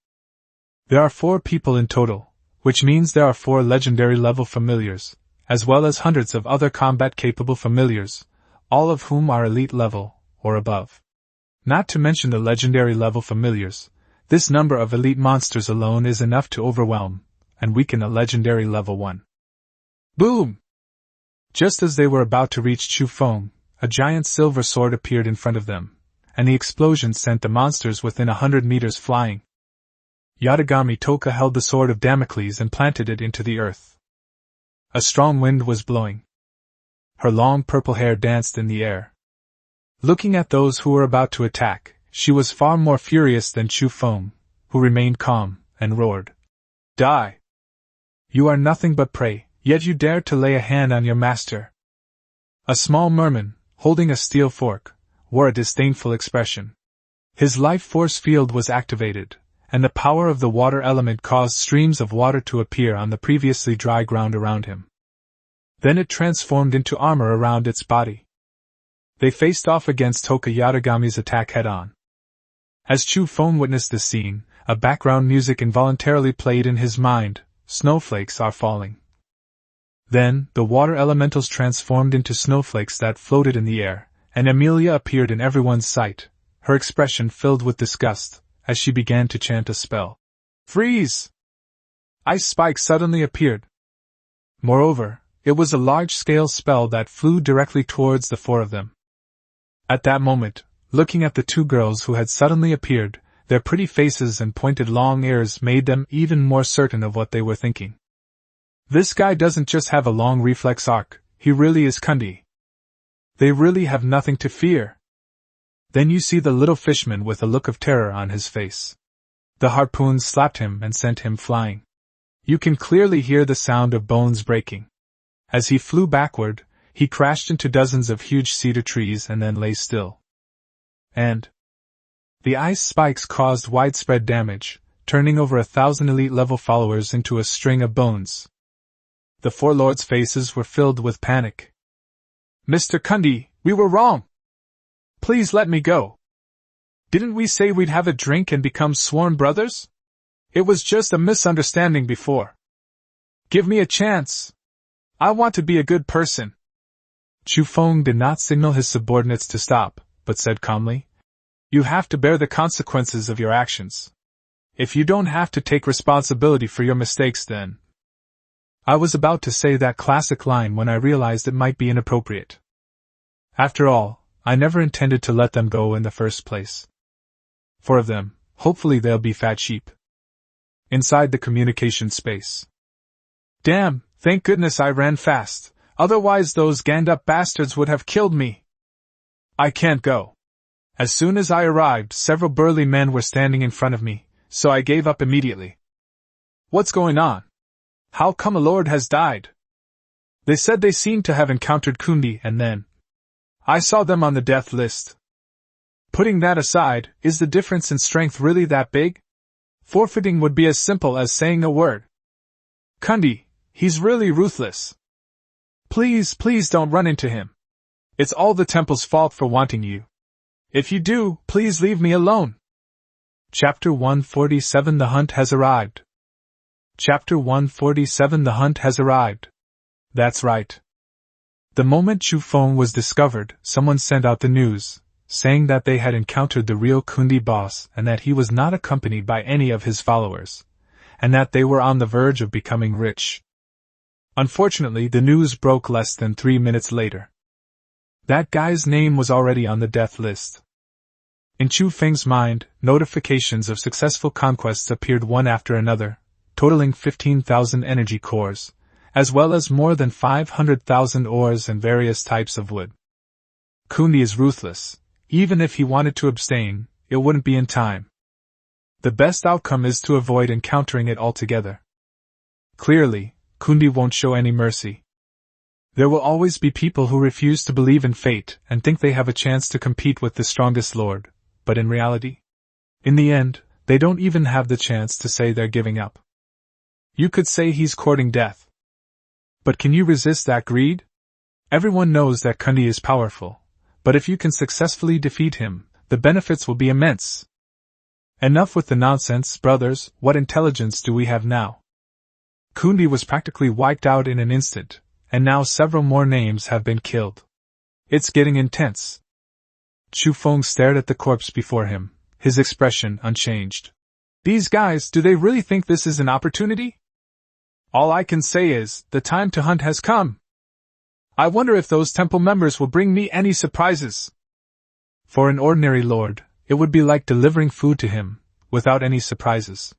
There are 4 people in total, which means there are 4 legendary level familiars, as well as hundreds of other combat-capable familiars, all of whom are elite level, or above. Not to mention the legendary level familiars, this number of elite monsters alone is enough to overwhelm and weaken a legendary level 1. Boom! Just as they were about to reach Chu Feng, a giant silver sword appeared in front of them, and the explosion sent the monsters within 100 meters flying. Yatagami Toka held the sword of Damocles and planted it into the earth. A strong wind was blowing. Her long purple hair danced in the air. Looking at those who were about to attack, she was far more furious than Chu Feng, who remained calm, and roared. Die! You are nothing but prey, yet you dare to lay a hand on your master. A small merman, holding a steel fork, wore a disdainful expression. His life force field was activated, and the power of the water element caused streams of water to appear on the previously dry ground around him. Then it transformed into armor around its body. They faced off against Toka Yatagami's attack head-on. As Chu Feng witnessed this scene, a background music involuntarily played in his mind, "Snowflakes are falling." Then, the water elementals transformed into snowflakes that floated in the air, and Amelia appeared in everyone's sight, her expression filled with disgust, as she began to chant a spell. Freeze! Ice spikes suddenly appeared. Moreover, it was a large-scale spell that flew directly towards the 4 of them. At that moment, looking at the 2 girls who had suddenly appeared, their pretty faces and pointed long ears made them even more certain of what they were thinking. This guy doesn't just have a long reflex arc, he really is Kundi. They really have nothing to fear. Then you see the little fishman with a look of terror on his face. The harpoon slapped him and sent him flying. You can clearly hear the sound of bones breaking. As he flew backward, he crashed into dozens of huge cedar trees and then lay still. And the ice spikes caused widespread damage, turning over 1,000 elite-level followers into a string of bones. The 4 lords' faces were filled with panic. Mr. Kundi, we were wrong! Please let me go. Didn't we say we'd have a drink and become sworn brothers? It was just a misunderstanding before. Give me a chance. I want to be a good person. Chu Feng did not signal his subordinates to stop, but said calmly, You have to bear the consequences of your actions. If you don't have to take responsibility for your mistakes, then... I was about to say that classic line when I realized it might be inappropriate. After all, I never intended to let them go in the first place. 4 of them, hopefully they'll be fat sheep. Inside the communication space. Damn, thank goodness I ran fast, otherwise those ganged-up bastards would have killed me. I can't go. As soon as I arrived, several burly men were standing in front of me, so I gave up immediately. What's going on? How come a lord has died? They said they seemed to have encountered Kundi and then... I saw them on the death list. Putting that aside, is the difference in strength really that big? Forfeiting would be as simple as saying a word. Kundi, he's really ruthless. Please don't run into him. It's all the temple's fault for wanting you. If you do, please leave me alone. Chapter 147 The Hunt has arrived. Chapter 147 The Hunt has arrived. That's right. The moment Chu Feng was discovered, someone sent out the news, saying that they had encountered the real Kundi boss and that he was not accompanied by any of his followers, and that they were on the verge of becoming rich. Unfortunately, the news broke less than 3 minutes later. That guy's name was already on the death list. In Chu Feng's mind, notifications of successful conquests appeared one after another, totaling 15,000 energy cores, as well as more than 500,000 ores and various types of wood. Kundi is ruthless. Even if he wanted to abstain, it wouldn't be in time. The best outcome is to avoid encountering it altogether. Clearly, Kundi won't show any mercy. There will always be people who refuse to believe in fate and think they have a chance to compete with the strongest lord, but in reality, in the end, they don't even have the chance to say they're giving up. You could say he's courting death. But can you resist that greed? Everyone knows that Kundi is powerful, but if you can successfully defeat him, the benefits will be immense. Enough with the nonsense, brothers. What intelligence do we have now? Kundi was practically wiped out in an instant, and now several more names have been killed. It's getting intense. Chu Feng stared at the corpse before him, his expression unchanged. These guys, do they really think this is an opportunity? All I can say is, the time to hunt has come. I wonder if those temple members will bring me any surprises. For an ordinary lord, it would be like delivering food to him, without any surprises.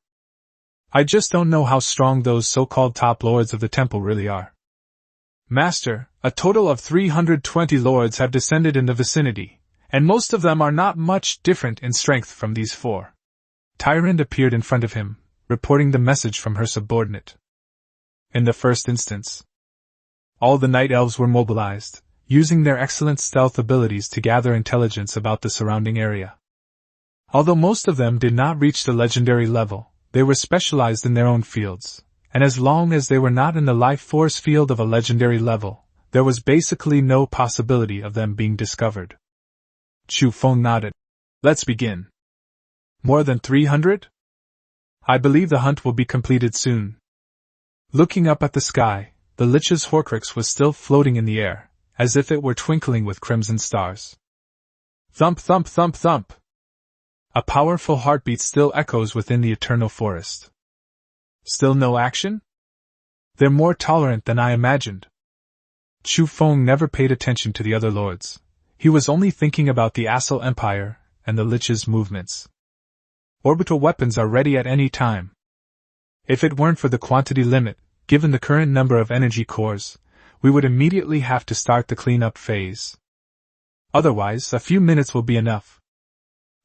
I just don't know how strong those so-called top lords of the temple really are. Master, a total of 320 lords have descended in the vicinity, and most of them are not much different in strength from these four. Tyrant appeared in front of him, reporting the message from her subordinate. In the first instance, all the night elves were mobilized, using their excellent stealth abilities to gather intelligence about the surrounding area. Although most of them did not reach the legendary level, they were specialized in their own fields, and as long as they were not in the life force field of a legendary level, there was basically no possibility of them being discovered. Chu Feng nodded. Let's begin. More than 300? I believe the hunt will be completed soon. Looking up at the sky, the Lich's Horcrux was still floating in the air, as if it were twinkling with crimson stars. Thump, thump, thump, thump. A powerful heartbeat still echoes within the eternal forest. Still no action? They're more tolerant than I imagined. Chu Feng never paid attention to the other lords. He was only thinking about the Assal Empire and the Lich's movements. Orbital weapons are ready at any time. If it weren't for the quantity limit, given the current number of energy cores, we would immediately have to start the cleanup phase. Otherwise, a few minutes will be enough.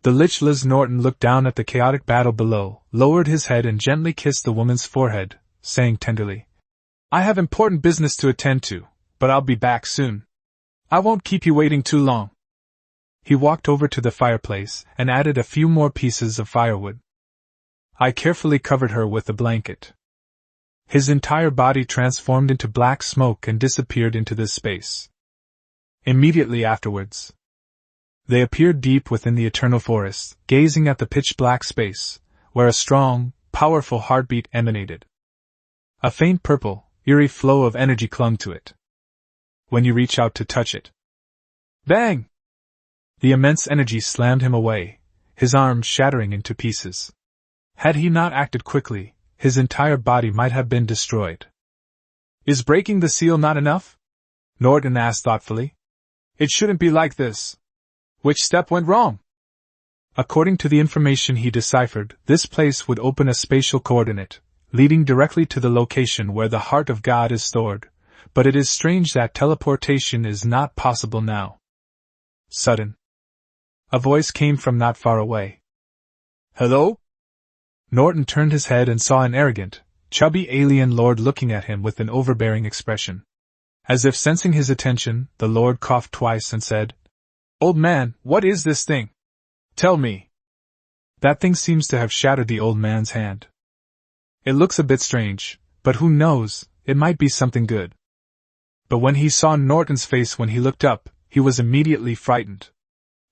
The Lich Liz Norton looked down at the chaotic battle below, lowered his head and gently kissed the woman's forehead, saying tenderly, I have important business to attend to, but I'll be back soon. I won't keep you waiting too long. He walked over to the fireplace and added a few more pieces of firewood. I carefully covered her with a blanket. His entire body transformed into black smoke and disappeared into this space. Immediately afterwards, they appeared deep within the eternal forest, gazing at the pitch-black space, where a strong, powerful heartbeat emanated. A faint purple, eerie flow of energy clung to it. When you reach out to touch it, bang! The immense energy slammed him away, his arms shattering into pieces. Had he not acted quickly, his entire body might have been destroyed. Is breaking the seal not enough? Norton asked thoughtfully. It shouldn't be like this. Which step went wrong? According to the information he deciphered, this place would open a spatial coordinate, leading directly to the location where the heart of God is stored, but it is strange that teleportation is not possible now. Sudden. A voice came from not far away. Hello? Norton turned his head and saw an arrogant, chubby alien lord looking at him with an overbearing expression. As if sensing his attention, the lord coughed twice and said, Old man, what is this thing? Tell me. That thing seems to have shattered the old man's hand. It looks a bit strange, but who knows, it might be something good. But when he saw Norton's face when he looked up, he was immediately frightened.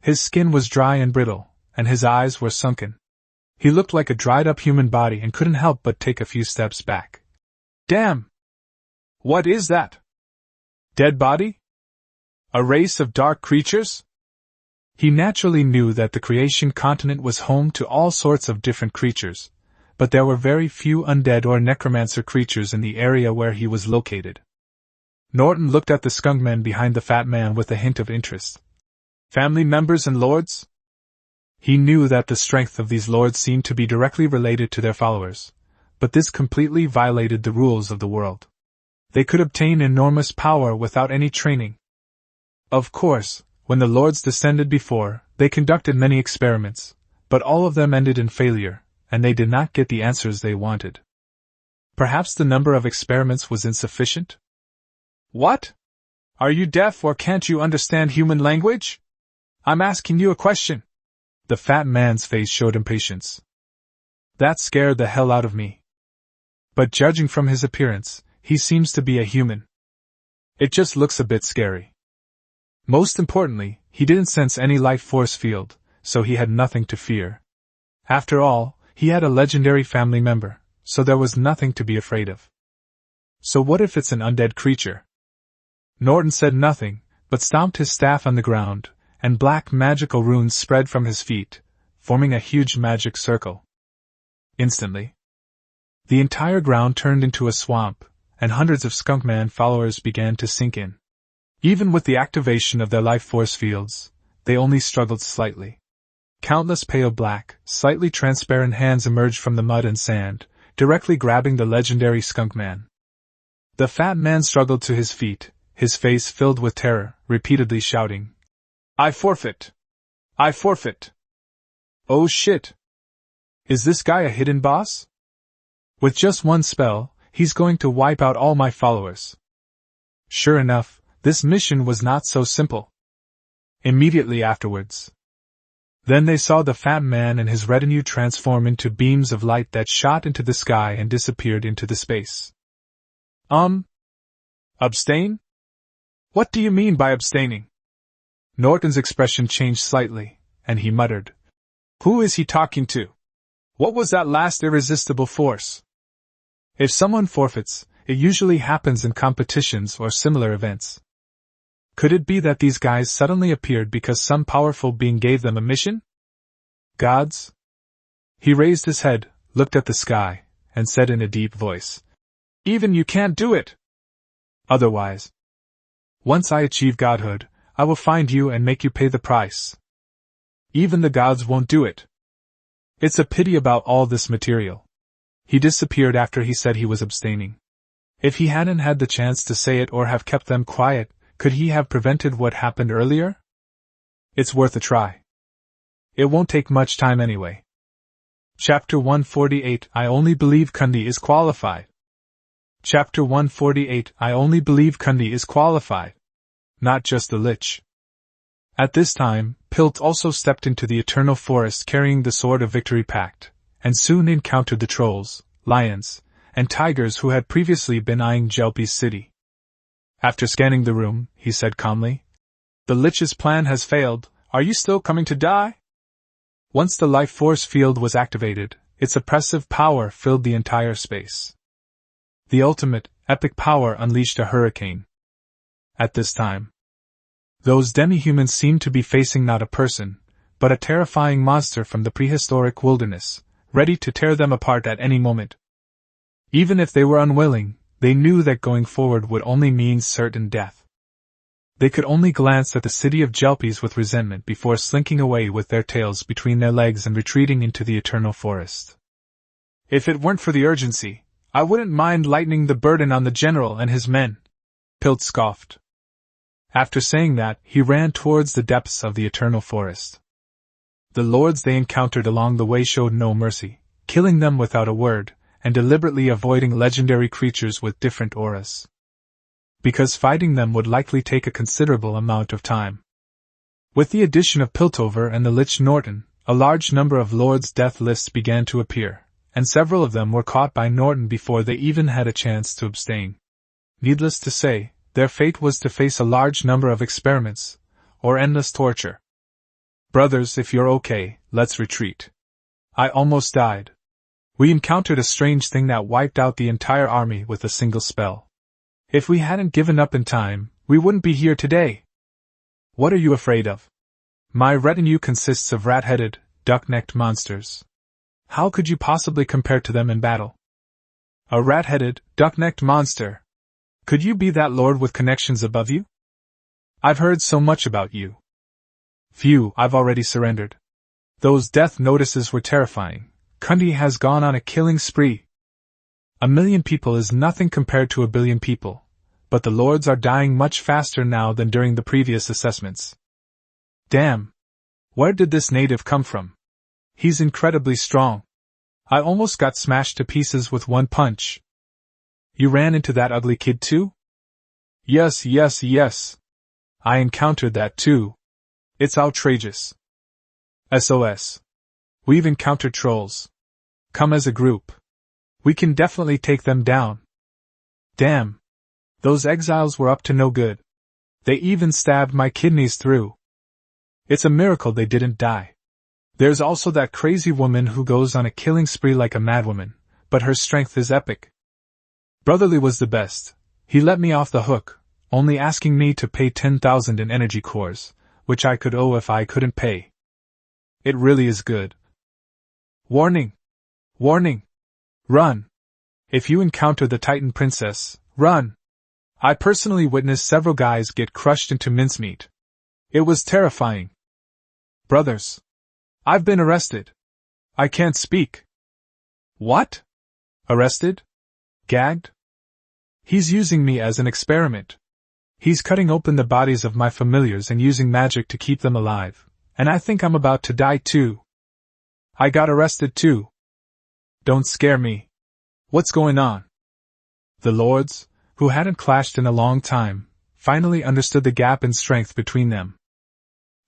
His skin was dry and brittle, and his eyes were sunken. He looked like a dried-up human body and couldn't help but take a few steps back. Damn! What is that? Dead body? A race of dark creatures? He naturally knew that the creation continent was home to all sorts of different creatures, but there were very few undead or necromancer creatures in the area where he was located. Norton looked at the skunkman behind the fat man with a hint of interest. Family members and lords? He knew that the strength of these lords seemed to be directly related to their followers, but this completely violated the rules of the world. They could obtain enormous power without any training. Of course, when the lords descended before, they conducted many experiments, but all of them ended in failure, and they did not get the answers they wanted. Perhaps the number of experiments was insufficient? What? Are you deaf or can't you understand human language? I'm asking you a question. The fat man's face showed impatience. That scared the hell out of me. But judging from his appearance, he seems to be a human. It just looks a bit scary. Most importantly, he didn't sense any life force field, so he had nothing to fear. After all, he had a legendary family member, so there was nothing to be afraid of. So what if it's an undead creature? Norton said nothing, but stomped his staff on the ground, and black magical runes spread from his feet, forming a huge magic circle. Instantly, the entire ground turned into a swamp, and hundreds of Skunkman followers began to sink in. Even with the activation of their life force fields, they only struggled slightly. Countless pale black, slightly transparent hands emerged from the mud and sand, directly grabbing the legendary Skunkman. The fat man struggled to his feet, his face filled with terror, repeatedly shouting, "I forfeit! I forfeit! Oh shit! Is this guy a hidden boss? With just one spell, he's going to wipe out all my followers." Sure enough, this mission was not so simple. Immediately afterwards, then they saw the fat man and his retinue transform into beams of light that shot into the sky and disappeared into the space. Abstain? What do you mean by abstaining? Norton's expression changed slightly, and he muttered, "Who is he talking to? What was that last irresistible force?" If someone forfeits, it usually happens in competitions or similar events. Could it be that these guys suddenly appeared because some powerful being gave them a mission? Gods? He raised his head, looked at the sky, and said in a deep voice, "Even you can't do it! Otherwise, once I achieve godhood, I will find you and make you pay the price. Even the gods won't do it. It's a pity about all this material." He disappeared after he said he was abstaining. If he hadn't had the chance to say it or have kept them quiet, could he have prevented what happened earlier? It's worth a try. It won't take much time anyway. Chapter 148 I only believe Kundi is qualified. Chapter 148 I only believe Kundi is qualified. Not just the Lich. At this time, Pilt also stepped into the Eternal Forest carrying the Sword of Victory Pact, and soon encountered the trolls, lions, and tigers who had previously been eyeing Jelpy's city. After scanning the room, he said calmly, "The Lich's plan has failed. Are you still coming to die?" Once the life force field was activated, its oppressive power filled the entire space. The ultimate, epic power unleashed a hurricane. At this time, those demi-humans seemed to be facing not a person, but a terrifying monster from the prehistoric wilderness, ready to tear them apart at any moment. Even if they were unwilling, they knew that going forward would only mean certain death. They could only glance at the city of Jelpies with resentment before slinking away with their tails between their legs and retreating into the eternal forest. "If it weren't for the urgency, I wouldn't mind lightening the burden on the general and his men," Pilt scoffed. After saying that, he ran towards the depths of the eternal forest. The lords they encountered along the way showed no mercy, killing them without a word, and deliberately avoiding legendary creatures with different auras. Because fighting them would likely take a considerable amount of time. With the addition of Piltover and the Lich Norton, a large number of lords' death lists began to appear, and several of them were caught by Norton before they even had a chance to abstain. Needless to say, their fate was to face a large number of experiments, or endless torture. "Brothers, if you're okay, let's retreat. I almost died. We encountered a strange thing that wiped out the entire army with a single spell. If we hadn't given up in time, we wouldn't be here today." "What are you afraid of?" "My retinue consists of rat-headed, duck-necked monsters. How could you possibly compare to them in battle?" "A rat-headed, duck-necked monster? Could you be that lord with connections above you? I've heard so much about you." "Phew, I've already surrendered. Those death notices were terrifying. Kundi has gone on a killing spree. 1,000,000 people is nothing compared to 1 billion people, but the lords are dying much faster now than during the previous assessments. Damn! Where did this native come from? He's incredibly strong. I almost got smashed to pieces with one punch. You ran into that ugly kid too? Yes. I encountered that too. It's outrageous. SOS. We've encountered trolls. Come as a group. We can definitely take them down. Damn. Those exiles were up to no good. They even stabbed my kidneys through. It's a miracle they didn't die. There's also that crazy woman who goes on a killing spree like a madwoman, but her strength is epic. Brotherly was the best. He let me off the hook, only asking me to pay 10,000 in energy cores, which I could owe if I couldn't pay. It really is good. Warning! Warning! Run! If you encounter the Titan Princess, run! I personally witnessed several guys get crushed into mincemeat. It was terrifying. Brothers! I've been arrested. I can't speak. What? Arrested? Gagged? He's using me as an experiment. He's cutting open the bodies of my familiars and using magic to keep them alive, and I think I'm about to die too. I got arrested too. Don't scare me. What's going on? The lords, who hadn't clashed in a long time, finally understood the gap in strength between them.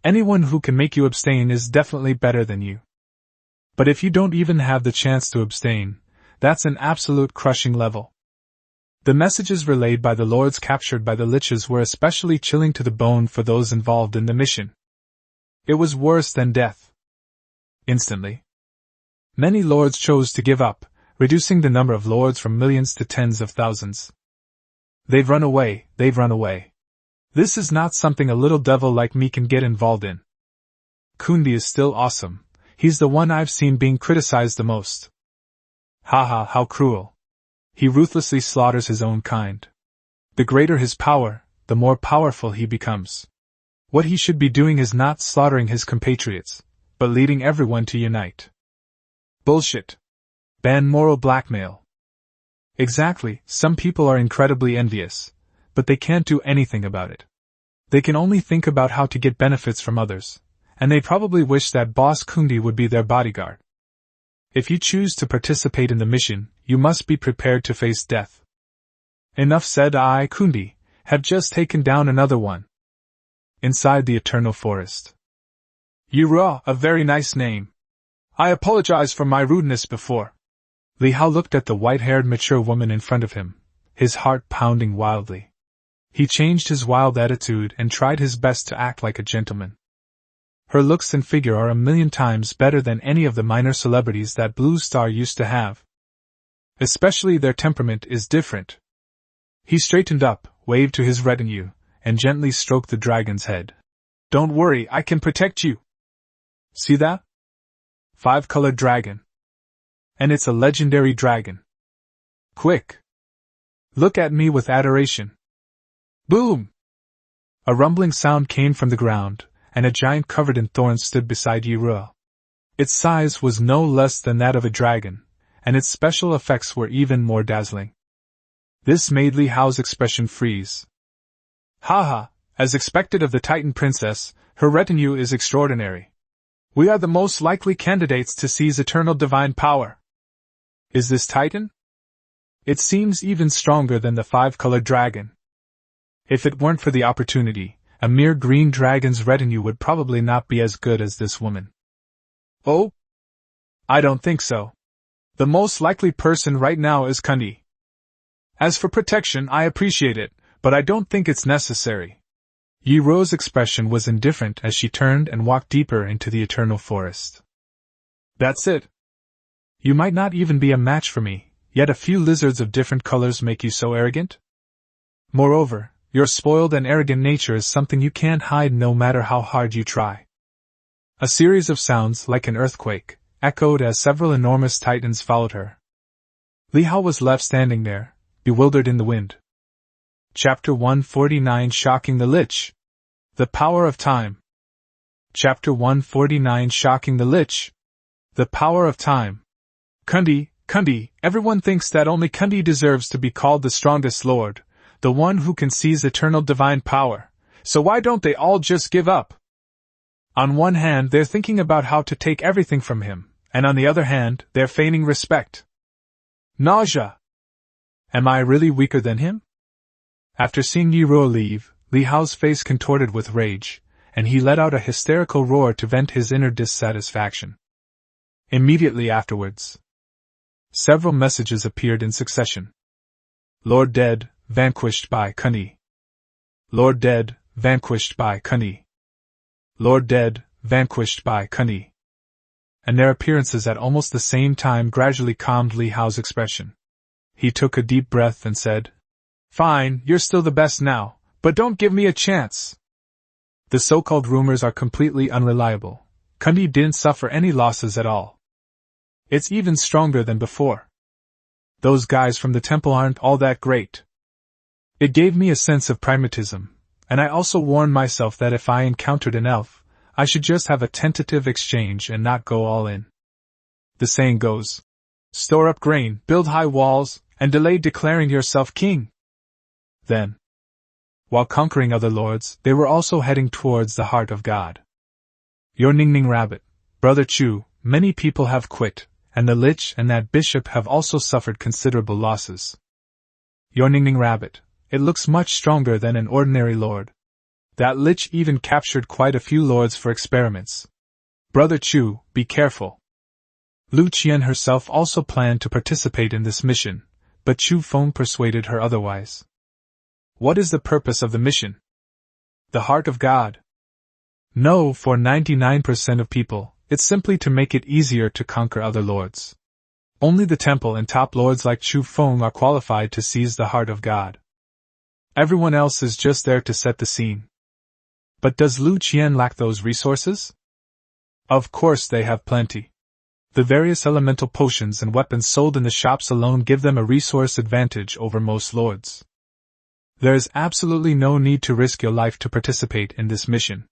Anyone who can make you abstain is definitely better than you. But if you don't even have the chance to abstain, that's an absolute crushing level. The messages relayed by the lords captured by the liches were especially chilling to the bone for those involved in the mission. It was worse than death. Instantly. Many lords chose to give up, reducing the number of lords from millions to tens of thousands. They've run away. This is not something a little devil like me can get involved in. Kundi is still awesome. He's the one I've seen being criticized the most. Haha, how cruel. He ruthlessly slaughters his own kind. The greater his power, the more powerful he becomes. What he should be doing is not slaughtering his compatriots, but leading everyone to unite. Bullshit. Ban moral blackmail. Exactly, some people are incredibly envious, but they can't do anything about it. They can only think about how to get benefits from others, and they probably wish that Boss Kundi would be their bodyguard. If you choose to participate in the mission, you must be prepared to face death. Enough said. I, Kundi, have just taken down another one. Inside the Eternal Forest. Yura, a very nice name. I apologize for my rudeness before. Li Hao looked at the white-haired mature woman in front of him, his heart pounding wildly. He changed his wild attitude and tried his best to act like a gentleman. Her looks and figure are 1,000,000 times better than any of the minor celebrities that Blue Star used to have. Especially their temperament is different. He straightened up, waved to his retinue, and gently stroked the dragon's head. Don't worry, I can protect you. See that? 5-colored dragon. And it's a legendary dragon. Quick. Look at me with adoration. Boom! A rumbling sound came from the ground, and a giant covered in thorns stood beside Yirua. Its size was no less than that of a dragon, and its special effects were even more dazzling. This made Li Hao's expression freeze. Haha, as expected of the Titan Princess, her retinue is extraordinary. We are the most likely candidates to seize eternal divine power. Is this Titan? It seems even stronger than the 5-colored dragon. If it weren't for the opportunity, a mere green dragon's retinue would probably not be as good as this woman. Oh? I don't think so. The most likely person right now is Kundi. As for protection, I appreciate it, but I don't think it's necessary. Yi Ro's expression was indifferent as she turned and walked deeper into the Eternal Forest. That's it. You might not even be a match for me, yet a few lizards of different colors make you so arrogant? Moreover, your spoiled and arrogant nature is something you can't hide no matter how hard you try. A series of sounds like an earthquake echoed as several enormous titans followed her. Li Hao was left standing there, bewildered in the wind. Chapter 149 Shocking the Lich. The Power of Time. Chapter 149 Shocking the Lich. The Power of Time. Kundi, everyone thinks that only Kundi deserves to be called the strongest lord, the one who can seize eternal divine power, so why don't they all just give up? On one hand, they're thinking about how to take everything from him, and on the other hand, they're feigning respect. Nausea! Am I really weaker than him? After seeing Yi Ruo leave, Li Hao's face contorted with rage, and he let out a hysterical roar to vent his inner dissatisfaction. Immediately afterwards, several messages appeared in succession. Lord dead, vanquished by Kunyi. Lord dead, vanquished by Kunyi. Lord dead, vanquished by Kunyi. And their appearances at almost the same time gradually calmed Li Hao's expression. He took a deep breath and said, "Fine, you're still the best now, but don't give me a chance." The so-called rumors are completely unreliable. Kunyi didn't suffer any losses at all. It's even stronger than before. Those guys from the temple aren't all that great. It gave me a sense of pragmatism, and I also warned myself that if I encountered an elf, I should just have a tentative exchange and not go all in. The saying goes, store up grain, build high walls, and delay declaring yourself king. Then, while conquering other lords, they were also heading towards the heart of God. Your Ningning Rabbit, Brother Chu, many people have quit, and the Lich and that bishop have also suffered considerable losses. Your Ningning Rabbit, it looks much stronger than an ordinary lord. That Lich even captured quite a few lords for experiments. Brother Chu, be careful. Lu Qian herself also planned to participate in this mission, but Chu Feng persuaded her otherwise. What is the purpose of the mission? The heart of God? No, for 99% of people, it's simply to make it easier to conquer other lords. Only the temple and top lords like Chu Feng are qualified to seize the heart of God. Everyone else is just there to set the scene. But does Lu Qian lack those resources? Of course they have plenty. The various elemental potions and weapons sold in the shops alone give them a resource advantage over most lords. There is absolutely no need to risk your life to participate in this mission.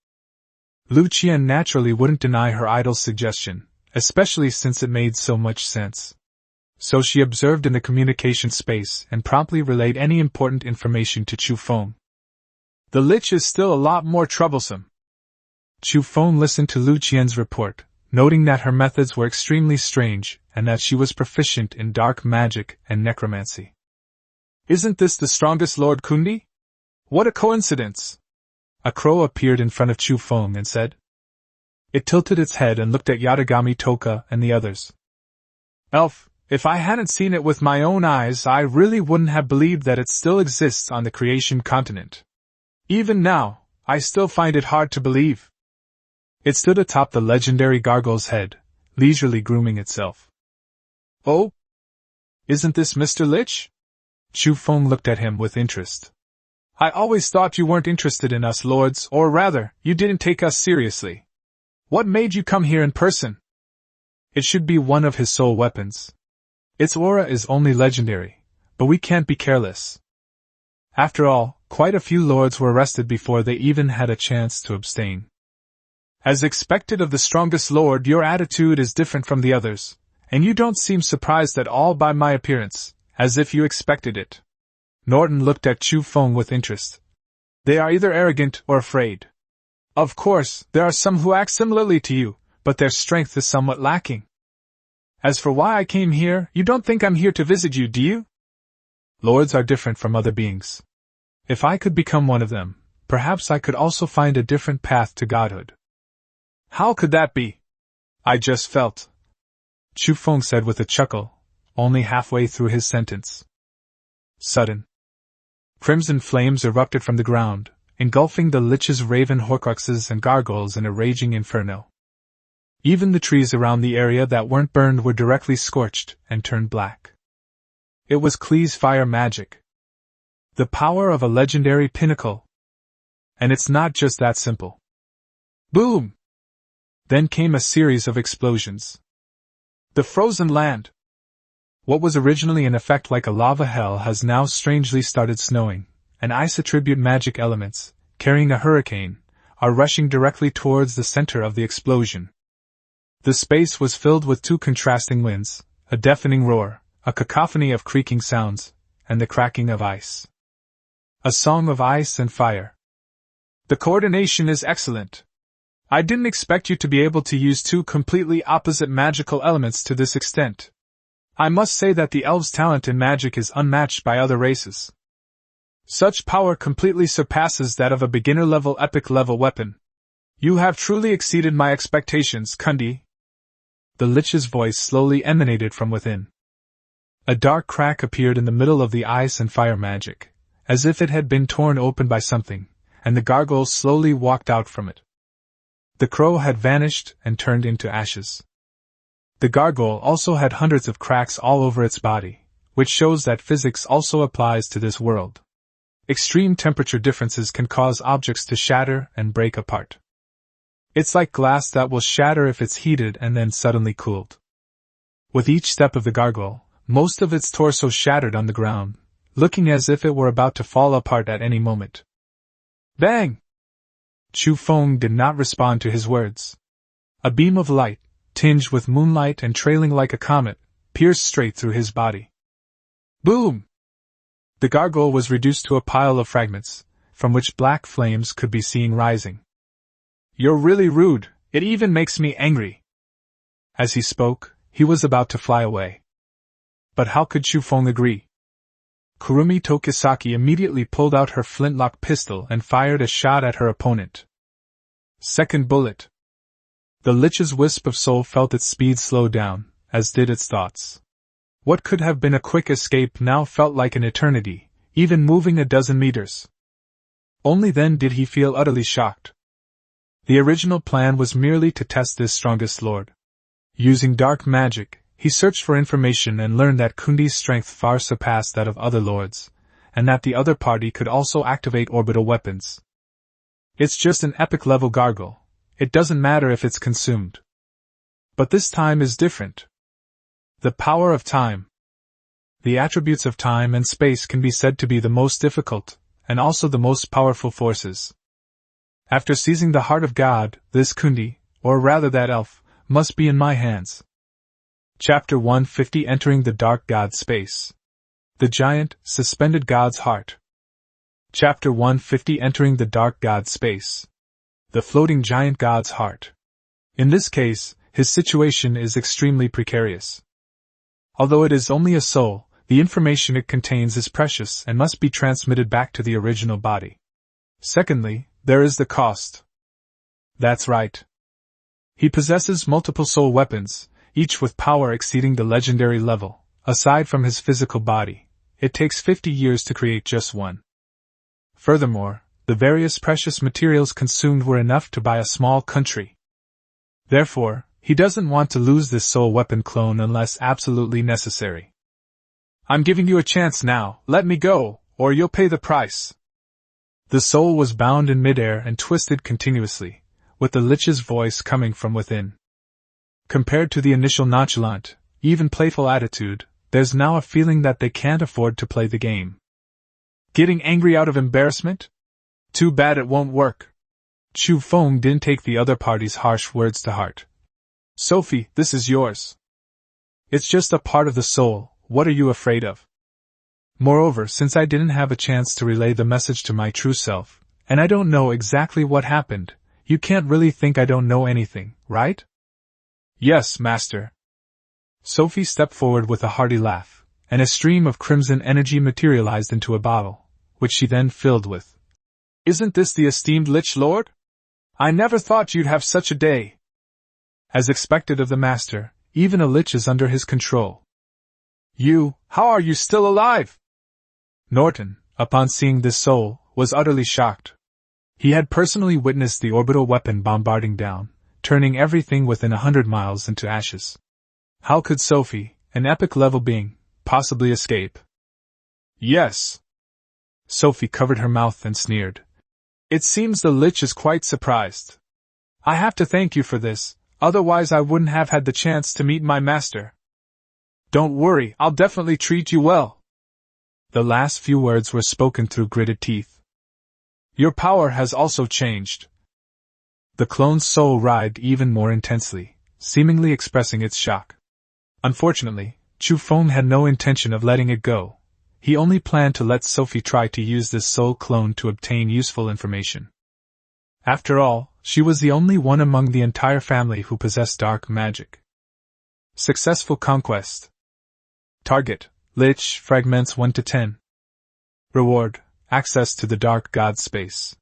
Lu Qian naturally wouldn't deny her idol's suggestion, especially since it made so much sense. So she observed in the communication space and promptly relayed any important information to Chu Feng. The Lich is still a lot more troublesome. Chu Feng listened to Lu Qian's report, noting that her methods were extremely strange and that she was proficient in dark magic and necromancy. Isn't this the strongest Lord Kunyi? What a coincidence! A crow appeared in front of Chu Feng and said. It tilted its head and looked at Yatagami Toka and the others. Elf, if I hadn't seen it with my own eyes, I really wouldn't have believed that it still exists on the creation continent. Even now, I still find it hard to believe. It stood atop the legendary gargoyle's head, leisurely grooming itself. Oh? Isn't this Mr. Lich? Chu Feng looked at him with interest. I always thought you weren't interested in us lords, or rather, you didn't take us seriously. What made you come here in person? It should be one of his soul weapons. Its aura is only legendary, but we can't be careless. After all, quite a few lords were arrested before they even had a chance to abstain. As expected of the strongest lord, your attitude is different from the others, and you don't seem surprised at all by my appearance, as if you expected it. Norton looked at Chu Feng with interest. They are either arrogant or afraid. Of course, there are some who act similarly to you, but their strength is somewhat lacking. As for why I came here, you don't think I'm here to visit you, do you? Lords are different from other beings. If I could become one of them, perhaps I could also find a different path to godhood. How could that be? I just felt. Chu Feng said with a chuckle, only halfway through his sentence. Sudden. Crimson flames erupted from the ground, engulfing the Lich's raven horcruxes and gargoyles in a raging inferno. Even the trees around the area that weren't burned were directly scorched and turned black. It was Klee's fire magic. The power of a legendary pinnacle. And it's not just that simple. Boom! Then came a series of explosions. The frozen land. What was originally an effect like a lava hell has now strangely started snowing, and ice attribute magic elements, carrying a hurricane, are rushing directly towards the center of the explosion. The space was filled with two contrasting winds, a deafening roar, a cacophony of creaking sounds, and the cracking of ice. A song of ice and fire. The coordination is excellent. I didn't expect you to be able to use two completely opposite magical elements to this extent. I must say that the elves' talent in magic is unmatched by other races. Such power completely surpasses that of a beginner-level epic-level weapon. You have truly exceeded my expectations, Kundi. The Lich's voice slowly emanated from within. A dark crack appeared in the middle of the ice and fire magic, as if it had been torn open by something, and the gargoyle slowly walked out from it. The crow had vanished and turned into ashes. The gargoyle also had hundreds of cracks all over its body, which shows that physics also applies to this world. Extreme temperature differences can cause objects to shatter and break apart. It's like glass that will shatter if it's heated and then suddenly cooled. With each step of the gargoyle, most of its torso shattered on the ground, looking as if it were about to fall apart at any moment. Bang! Chu Feng did not respond to his words. A beam of light, tinged with moonlight and trailing like a comet, pierced straight through his body. Boom! The gargoyle was reduced to a pile of fragments, from which black flames could be seen rising. You're really rude, it even makes me angry. As he spoke, he was about to fly away. But how could Chu Feng agree? Kurumi Tokisaki immediately pulled out her flintlock pistol and fired a shot at her opponent. Second bullet. The Lich's wisp of soul felt its speed slow down, as did its thoughts. What could have been a quick escape now felt like an eternity, even moving a dozen meters. Only then did he feel utterly shocked. The original plan was merely to test this strongest lord. Using dark magic, he searched for information and learned that Kundi's strength far surpassed that of other lords, and that the other party could also activate orbital weapons. It's just an epic-level gargoyle. It doesn't matter if it's consumed. But this time is different. The power of time. The attributes of time and space can be said to be the most difficult, and also the most powerful forces. After seizing the heart of God, this Kundi, or rather that elf, must be in my hands. Chapter 150 Entering the Dark God Space. The Giant, Suspended God's Heart. Chapter 150 Entering the Dark God Space. The Floating Giant God's Heart. In this case, his situation is extremely precarious. Although it is only a soul, the information it contains is precious and must be transmitted back to the original body. Secondly, there is the cost. That's right. He possesses multiple soul weapons, each with power exceeding the legendary level. Aside from his physical body, it takes 50 years to create just one. Furthermore, the various precious materials consumed were enough to buy a small country. Therefore, he doesn't want to lose this soul weapon clone unless absolutely necessary. I'm giving you a chance now, let me go, or you'll pay the price. The soul was bound in midair and twisted continuously, with the Lich's voice coming from within. Compared to the initial nonchalant, even playful attitude, there's now a feeling that they can't afford to play the game. Getting angry out of embarrassment? Too bad it won't work. Chu Feng didn't take the other party's harsh words to heart. Sophie, this is yours. It's just a part of the soul, what are you afraid of? Moreover, since I didn't have a chance to relay the message to my true self, and I don't know exactly what happened, you can't really think I don't know anything, right? Yes, master. Sophie stepped forward with a hearty laugh, and a stream of crimson energy materialized into a bottle, which she then filled with. Isn't this the esteemed Lich Lord? I never thought you'd have such a day. As expected of the master, even a lich is under his control. How are you still alive? Norton, upon seeing this soul, was utterly shocked. He had personally witnessed the orbital weapon bombarding down, turning everything within 100 miles into ashes. How could Sophie, an epic-level being, possibly escape? Yes. Sophie covered her mouth and sneered. It seems the Lich is quite surprised. I have to thank you for this, otherwise I wouldn't have had the chance to meet my master. Don't worry, I'll definitely treat you well. The last few words were spoken through gritted teeth. Your power has also changed. The clone's soul writhed even more intensely, seemingly expressing its shock. Unfortunately, Chu Feng had no intention of letting it go. he only planned to let Sophie try to use this soul clone to obtain useful information. After all, she was the only one among the entire family who possessed dark magic. Successful conquest. Target: Lich fragments 1 to 10. Reward: access to the Dark God space.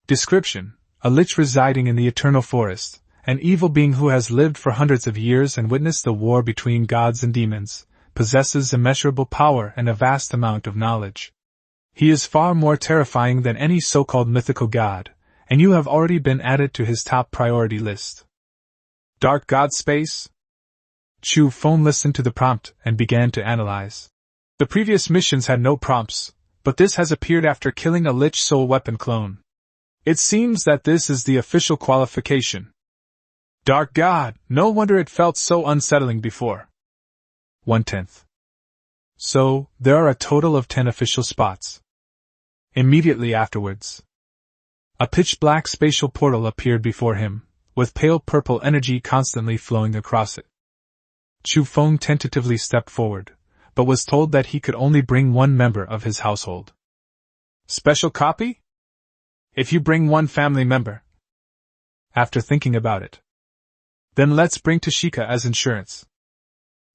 Description: a lich residing in the Eternal Forest, an evil being who has lived for hundreds of years and witnessed the war between gods and demons, possesses immeasurable power and a vast amount of knowledge. He is far more terrifying than any so-called mythical god, and you have already been added to his top priority list. Dark God space? Chu Feng listened to the prompt and began to analyze. The previous missions had no prompts, but this has appeared after killing a lich soul weapon clone. It seems that this is the official qualification. Dark God, no wonder it felt so unsettling before. 1/10. So, there are a total of 10 official spots. Immediately afterwards, a pitch-black spatial portal appeared before him, with pale purple energy constantly flowing across it. Chu Feng tentatively stepped forward, but was told that he could only bring one member of his household. Special copy? If you bring one family member. After thinking about it. Then let's bring Tashika as insurance.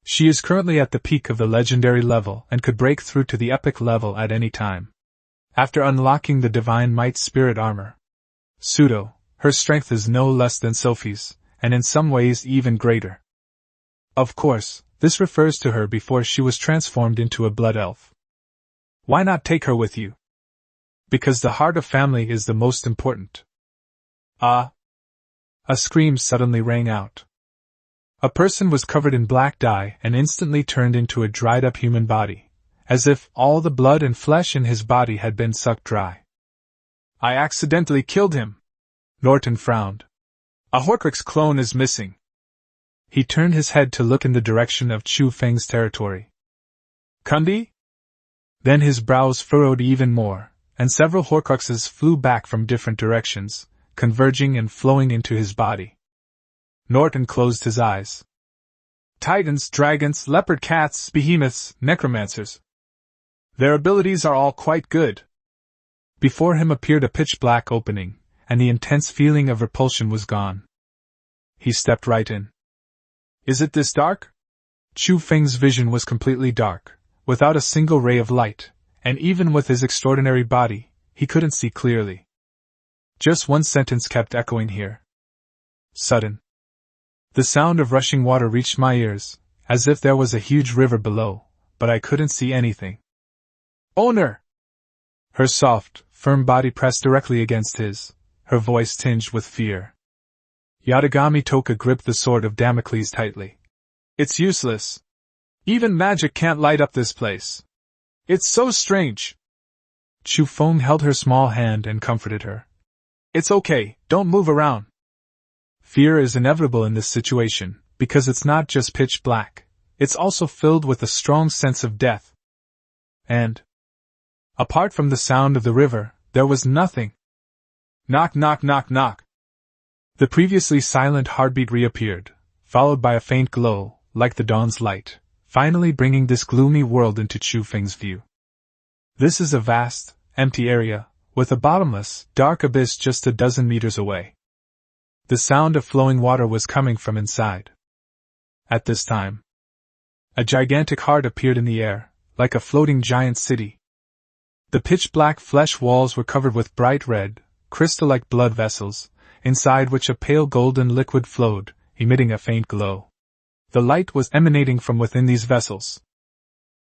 She is currently at the peak of the legendary level and could break through to the epic level at any time. After unlocking the Divine Might Spirit Armor. Pseudo, her strength is no less than Sophie's, and in some ways even greater. Of course, this refers to her before she was transformed into a blood elf. Why not take her with you? Because the heart of family is the most important. Ah! A scream suddenly rang out. A person was covered in black dye and instantly turned into a dried-up human body, as if all the blood and flesh in his body had been sucked dry. I accidentally killed him. Norton frowned. A Horcrux clone is missing. He turned his head to look in the direction of Chu Feng's territory. Kundi? Then his brows furrowed even more, and several Horcruxes flew back from different directions, converging and flowing into his body. Norton closed his eyes. Titans, dragons, leopard cats, behemoths, necromancers. Their abilities are all quite good. Before him appeared a pitch-black opening, and the intense feeling of repulsion was gone. He stepped right in. Is it this dark? Chu Feng's vision was completely dark, without a single ray of light, and even with his extraordinary body, he couldn't see clearly. Just one sentence kept echoing here. Sudden. The sound of rushing water reached my ears, as if there was a huge river below, but I couldn't see anything. Owner! Her soft, firm body pressed directly against his, her voice tinged with fear. Yatagami Toka gripped the sword of Damocles tightly. It's useless. Even magic can't light up this place. It's so strange. Chu Feng held her small hand and comforted her. It's okay, don't move around. Fear is inevitable in this situation, because it's not just pitch black, it's also filled with a strong sense of death. And, apart from the sound of the river, there was nothing. Knock, knock, knock, knock. The previously silent heartbeat reappeared, followed by a faint glow, like the dawn's light, finally bringing this gloomy world into Chu Feng's view. This is a vast, empty area, with a bottomless, dark abyss just a dozen meters away. The sound of flowing water was coming from inside. At this time, a gigantic heart appeared in the air, like a floating giant city. The pitch-black flesh walls were covered with bright red, crystal-like blood vessels, inside which a pale golden liquid flowed, emitting a faint glow. The light was emanating from within these vessels.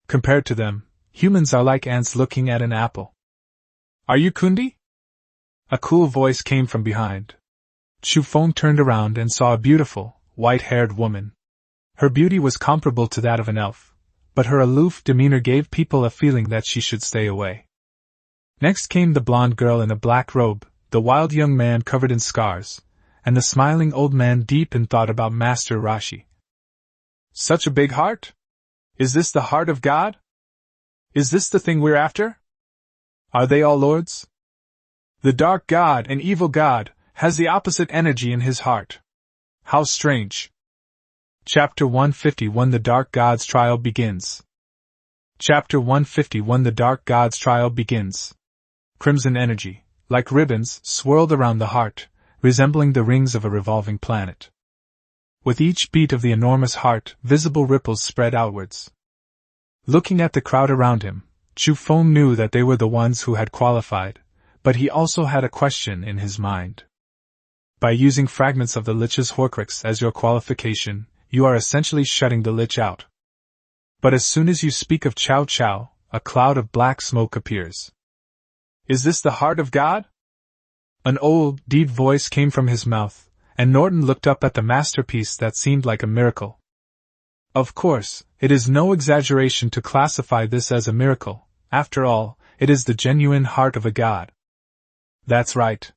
Compared to them, humans are like ants looking at an apple. Are you Kundi? A cool voice came from behind. Chu Feng turned around and saw a beautiful, white-haired woman. Her beauty was comparable to that of an elf, but her aloof demeanor gave people a feeling that she should stay away. Next came the blonde girl in a black robe, the wild young man covered in scars, and the smiling old man deep in thought about Master Rashi. Such a big heart? Is this the heart of God? Is this the thing we're after? Are they all lords? The dark god and evil god has the opposite energy in his heart. How strange. Chapter 151 The Dark God's Trial begins. Chapter 151. The Dark God's Trial begins. Crimson energy, like ribbons, swirled around the heart, resembling the rings of a revolving planet. With each beat of the enormous heart, visible ripples spread outwards. Looking at the crowd around him, Chu Feng knew that they were the ones who had qualified, but he also had a question in his mind. By using fragments of the Lich's Horcrux as your qualification, you are essentially shutting the Lich out. But as soon as you speak of Chow Chow, a cloud of black smoke appears. Is this the heart of God? An old, deep voice came from his mouth, and Norton looked up at the masterpiece that seemed like a miracle. Of course, it is no exaggeration to classify this as a miracle. After all, it is the genuine heart of a god. That's right.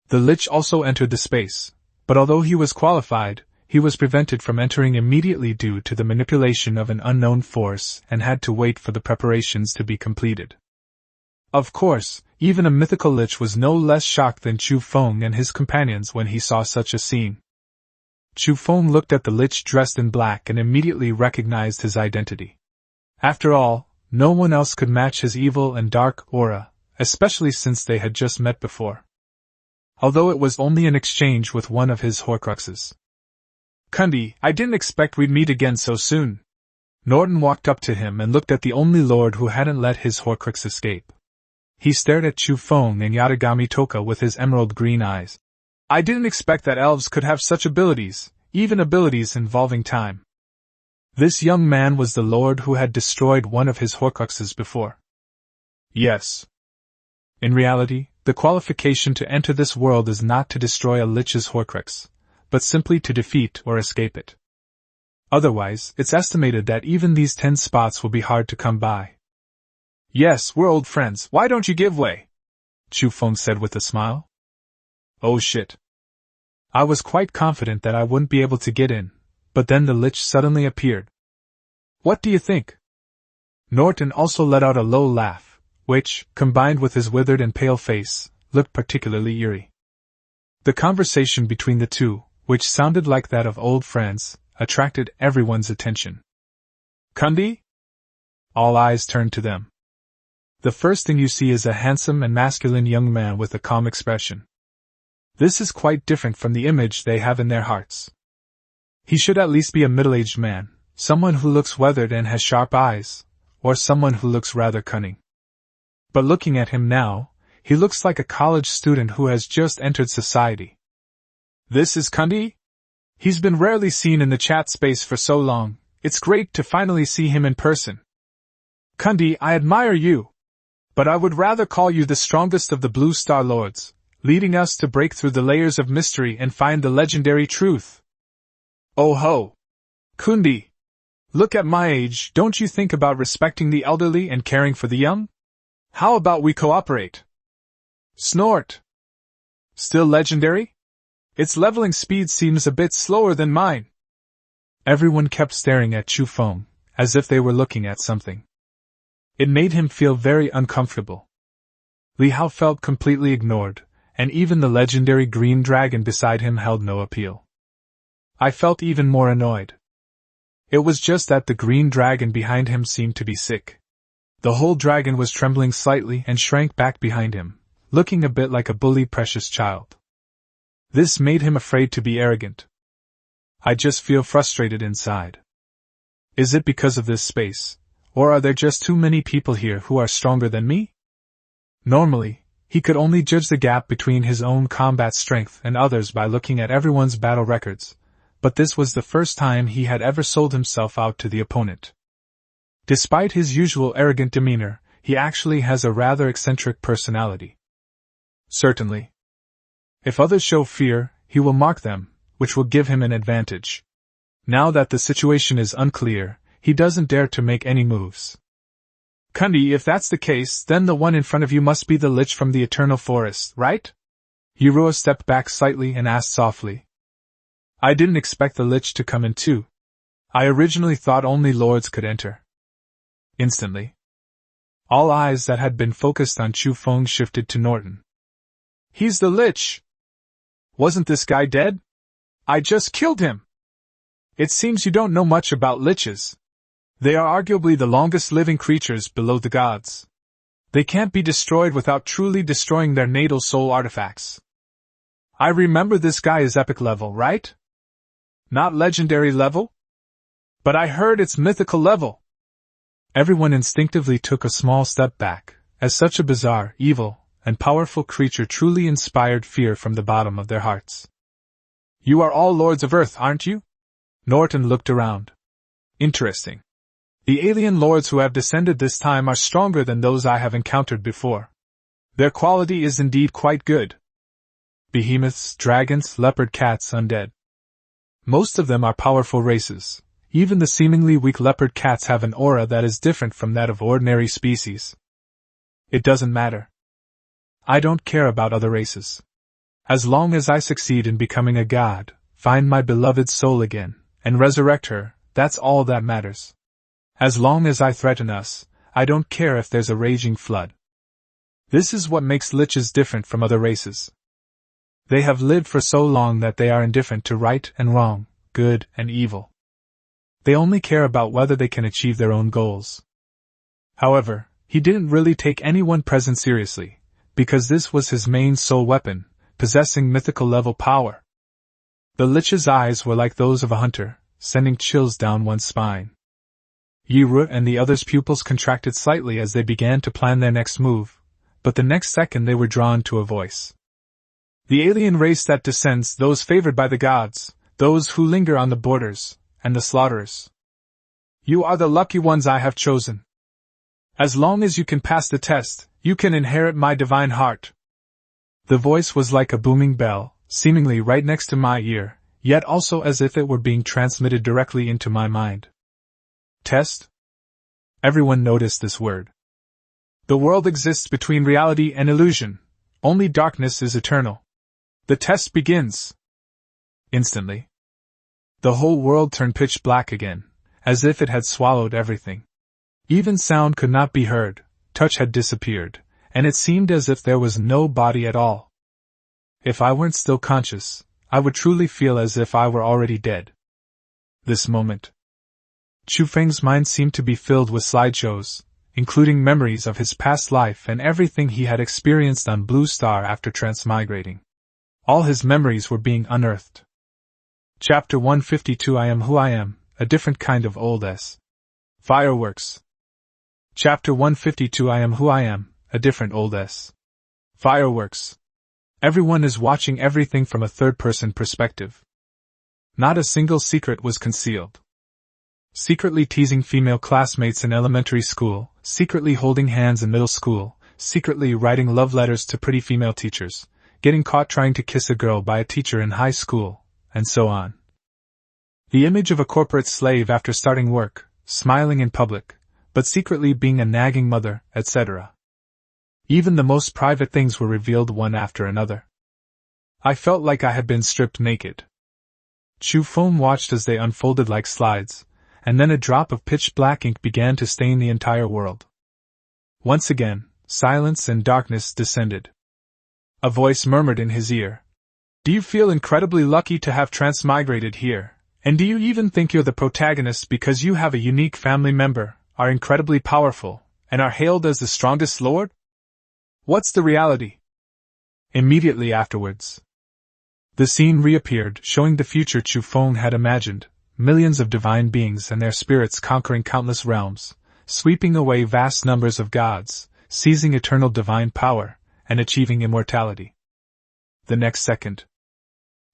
The Lich also entered the space, but although he was qualified, he was prevented from entering immediately due to the manipulation of an unknown force and had to wait for the preparations to be completed. Of course, even a mythical Lich was no less shocked than Chu Feng and his companions when he saw such a scene. Chu Feng looked at the Lich dressed in black and immediately recognized his identity. After all, no one else could match his evil and dark aura, especially since they had just met before. Although it was only an exchange with one of his Horcruxes. Kundi, I didn't expect we'd meet again so soon. Norton walked up to him and looked at the only lord who hadn't let his Horcrux escape. He stared at Chu Feng and Yatagami Toka with his emerald green eyes. I didn't expect that elves could have such abilities, even abilities involving time. This young man was the lord who had destroyed one of his Horcruxes before. Yes. In reality, the qualification to enter this world is not to destroy a Lich's Horcrux, but simply to defeat or escape it. Otherwise, it's estimated that even these 10 spots will be hard to come by. Yes, we're old friends, why don't you give way? Chu Feng said with a smile. Oh shit. I was quite confident that I wouldn't be able to get in, but then the Lich suddenly appeared. What do you think? Norton also let out a low laugh, which, combined with his withered and pale face, looked particularly eerie. The conversation between the two, which sounded like that of old friends, attracted everyone's attention. Kundi? All eyes turned to them. The first thing you see is a handsome and masculine young man with a calm expression. This is quite different from the image they have in their hearts. He should at least be a middle-aged man, someone who looks weathered and has sharp eyes, or someone who looks rather cunning. But looking at him now, he looks like a college student who has just entered society. This is Kundi? He's been rarely seen in the chat space for so long, it's great to finally see him in person. Kundi, I admire you. But I would rather call you the strongest of the Blue Star Lords, leading us to break through the layers of mystery and find the legendary truth. Oh ho! Kundi! Look at my age, don't you think about respecting the elderly and caring for the young? How about we cooperate? Snort! Still legendary? Its leveling speed seems a bit slower than mine. Everyone kept staring at Chu Feng, as if they were looking at something. It made him feel very uncomfortable. Li Hao felt completely ignored, and even the legendary green dragon beside him held no appeal. I felt even more annoyed. It was just that the green dragon behind him seemed to be sick. The whole dragon was trembling slightly and shrank back behind him, looking a bit like a bully precious child. This made him afraid to be arrogant. I just feel frustrated inside. Is it because of this space, or are there just too many people here who are stronger than me? Normally, he could only judge the gap between his own combat strength and others by looking at everyone's battle records, but this was the first time he had ever sold himself out to the opponent. Despite his usual arrogant demeanor, he actually has a rather eccentric personality. Certainly. If others show fear, he will mark them, which will give him an advantage. Now that the situation is unclear, he doesn't dare to make any moves. Kundi, if that's the case, then the one in front of you must be the Lich from the Eternal Forest, right? Yurua stepped back slightly and asked softly. I didn't expect the Lich to come in too. I originally thought only lords could enter. Instantly, all eyes that had been focused on Chu Feng shifted to Norton. He's the Lich! Wasn't this guy dead? I just killed him! It seems you don't know much about liches. They are arguably the longest living creatures below the gods. They can't be destroyed without truly destroying their natal soul artifacts. I remember this guy is epic level, right? Not legendary level? But I heard it's mythical level. Everyone instinctively took a small step back, as such a bizarre, evil, and powerful creature truly inspired fear from the bottom of their hearts. You are all lords of Earth, aren't you? Norton looked around. Interesting. The alien lords who have descended this time are stronger than those I have encountered before. Their quality is indeed quite good. Behemoths, dragons, leopard cats, undead. Most of them are powerful races. Even the seemingly weak leopard cats have an aura that is different from that of ordinary species. It doesn't matter. I don't care about other races. As long as I succeed in becoming a god, find my beloved soul again, and resurrect her, that's all that matters. As long as I threaten us, I don't care if there's a raging flood. This is what makes liches different from other races. They have lived for so long that they are indifferent to right and wrong, good and evil. They only care about whether they can achieve their own goals. However, he didn't really take anyone present seriously, because this was his main soul weapon, possessing mythical level power. The lich's eyes were like those of a hunter, sending chills down one's spine. Yiru and the others' pupils contracted slightly as they began to plan their next move, but the next second they were drawn to a voice. The alien race that descends, those favored by the gods, those who linger on the borders, and the slaughterers. You are the lucky ones I have chosen. As long as you can pass the test, you can inherit my divine heart. The voice was like a booming bell, seemingly right next to my ear, yet also as if it were being transmitted directly into my mind. Test? Everyone noticed this word. The world exists between reality and illusion. Only darkness is eternal. The test begins. Instantly. The whole world turned pitch black again, as if it had swallowed everything. Even sound could not be heard, touch had disappeared, and it seemed as if there was no body at all. If I weren't still conscious, I would truly feel as if I were already dead. This moment. Chu Feng's mind seemed to be filled with slideshows, including memories of his past life and everything he had experienced on Blue Star after transmigrating. All his memories were being unearthed. Chapter 152 I Am Who I Am, a different kind of old S. Fireworks. Chapter 152 I Am Who I Am, a different old S. Fireworks. Everyone is watching everything from a third-person perspective. Not a single secret was concealed. Secretly teasing female classmates in elementary school, secretly holding hands in middle school, secretly writing love letters to pretty female teachers, getting caught trying to kiss a girl by a teacher in high school, and so on. The image of a corporate slave after starting work, smiling in public, but secretly being a nagging mother, etc. Even the most private things were revealed one after another. I felt like I had been stripped naked. Chu Feng watched as they unfolded like slides, and then a drop of pitch-black ink began to stain the entire world. Once again, silence and darkness descended. A voice murmured in his ear. Do you feel incredibly lucky to have transmigrated here, and do you even think you're the protagonist because you have a unique family member, are incredibly powerful, and are hailed as the strongest lord? What's the reality? Immediately afterwards, the scene reappeared, showing the future Chu Feng had imagined, millions of divine beings and their spirits conquering countless realms, sweeping away vast numbers of gods, seizing eternal divine power, and achieving immortality. The next second,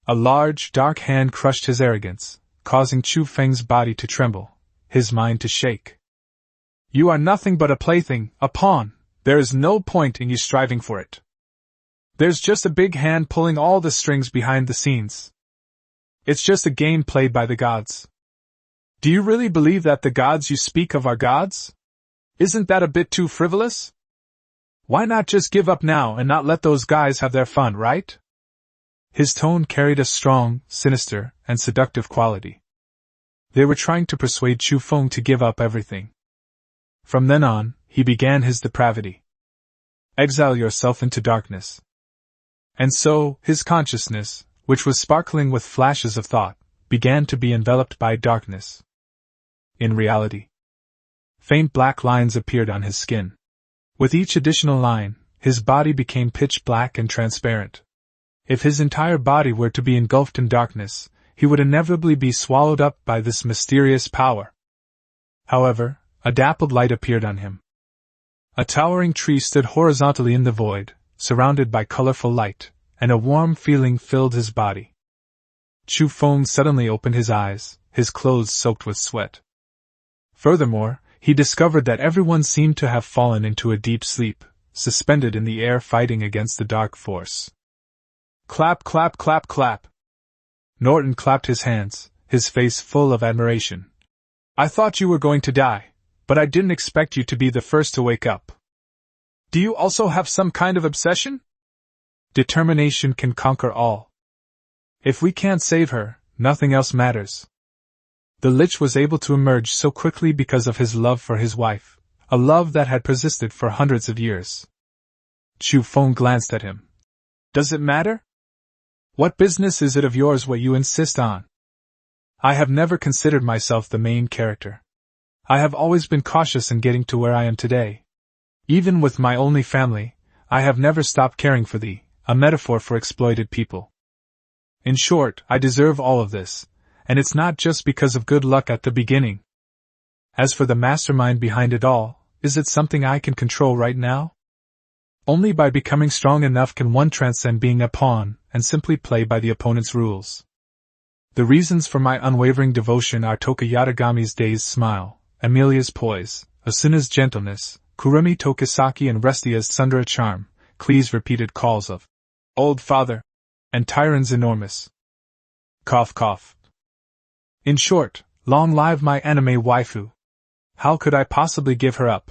a large, dark hand crushed his arrogance, causing Chu Feng's body to tremble, his mind to shake. You are nothing but a plaything, a pawn. There is no point in you striving for it. There's just a big hand pulling all the strings behind the scenes. It's just a game played by the gods. Do you really believe that the gods you speak of are gods? Isn't that a bit too frivolous? Why not just give up now and not let those guys have their fun, right? His tone carried a strong, sinister, and seductive quality. They were trying to persuade Chu Feng to give up everything. From then on, he began his depravity. Exile yourself into darkness. And so, his consciousness, which was sparkling with flashes of thought, began to be enveloped by darkness. In reality, Faint black lines appeared on his skin. With each additional line, his body became pitch black and transparent. If his entire body were to be engulfed in darkness, he would inevitably be swallowed up by this mysterious power. However, a dappled light appeared on him. A towering tree stood horizontally in the void, surrounded by colorful light, and a warm feeling filled his body. Chu Feng suddenly opened his eyes, his clothes soaked with sweat. Furthermore, he discovered that everyone seemed to have fallen into a deep sleep, suspended in the air fighting against the dark force. Clap, clap, clap, clap. Norton clapped his hands, his face full of admiration. I thought you were going to die, but I didn't expect you to be the first to wake up. Do you also have some kind of obsession? Determination can conquer all. If we can't save her, nothing else matters. The Lich was able to emerge so quickly because of his love for his wife, a love that had persisted for hundreds of years. Chu Feng glanced at him. Does it matter? What business is it of yours what you insist on? I have never considered myself the main character. I have always been cautious in getting to where I am today. Even with my only family, I have never stopped caring for thee, a metaphor for exploited people. In short, I deserve all of this, and it's not just because of good luck at the beginning. As for the mastermind behind it all, is it something I can control right now? Only by becoming strong enough can one transcend being a pawn and simply play by the opponent's rules. The reasons for my unwavering devotion are Toka Yatagami's dazed smile, Amelia's poise, Asuna's gentleness, Kurumi Tokisaki and Restia's Sundara charm, Klee's repeated calls of old father, and Tyron's enormous cough cough. In short, long live my anime waifu. How could I possibly give her up?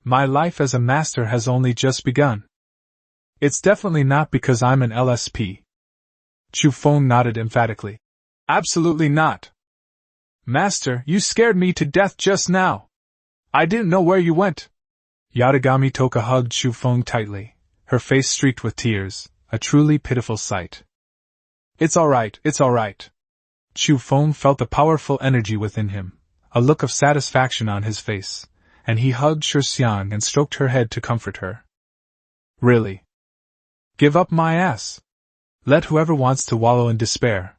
My life as a master has only just begun. It's definitely not because I'm an LSP. Chu Feng nodded emphatically. Absolutely not. Master, you scared me to death just now. I didn't know where you went. Yatagami Toka hugged Chu Feng tightly, her face streaked with tears, a truly pitiful sight. It's all right. Chu Feng felt the powerful energy within him, a look of satisfaction on his face, and he hugged Shi Xiang and stroked her head to comfort her. Really? Give up my ass. Let whoever wants to wallow in despair.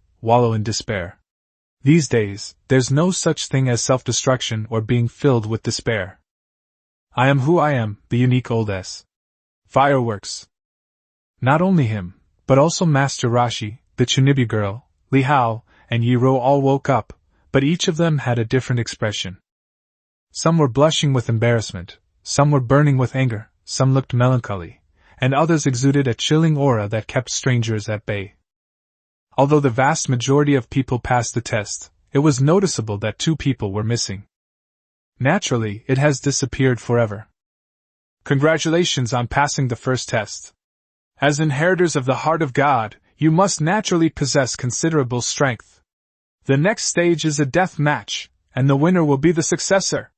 These days, there's no such thing as self-destruction or being filled with despair. I am who I am, the unique old S. Fireworks. Not only him, but also Master Rashi, the Chunibi girl, Li Hao, and Yi Ro all woke up, but each of them had a different expression. Some were blushing with embarrassment, some were burning with anger, some looked melancholy, and others exuded a chilling aura that kept strangers at bay. Although the vast majority of people passed the test, it was noticeable that 2 people were missing. Naturally, it has disappeared forever. Congratulations on passing the first test. As inheritors of the Heart of God, you must naturally possess considerable strength. The next stage is a death match, and the winner will be the successor.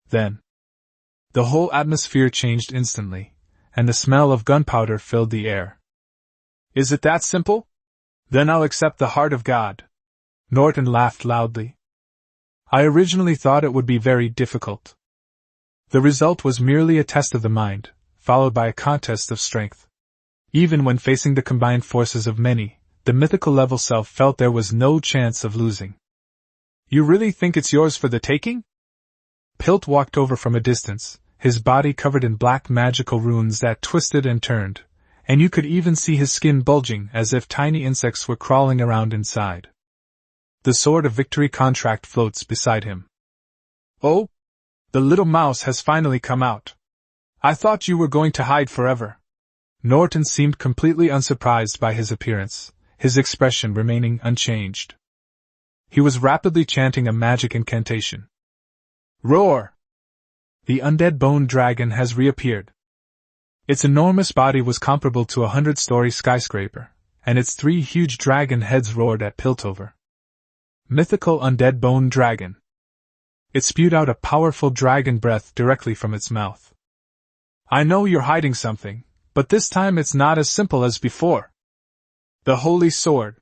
Then, the whole atmosphere changed instantly, and the smell of gunpowder filled the air. Is it that simple? Then I'll accept the Heart of God. Norton laughed loudly. I originally thought it would be very difficult. The result was merely a test of the mind, followed by a contest of strength. Even when facing the combined forces of many, the mythical level self felt there was no chance of losing. You really think it's yours for the taking? Pilt walked over from a distance, his body covered in black magical runes that twisted and turned, and you could even see his skin bulging as if tiny insects were crawling around inside. The Sword of Victory contract floats beside him. Oh? The little mouse has finally come out. I thought you were going to hide forever. Norton seemed completely unsurprised by his appearance, his expression remaining unchanged. He was rapidly chanting a magic incantation. Roar! The undead bone dragon has reappeared. Its enormous body was comparable to a 100-story skyscraper, and its 3 huge dragon heads roared at Piltover. Mythical undead bone dragon. It spewed out a powerful dragon breath directly from its mouth. I know you're hiding something, but this time it's not as simple as before. The Holy Sword.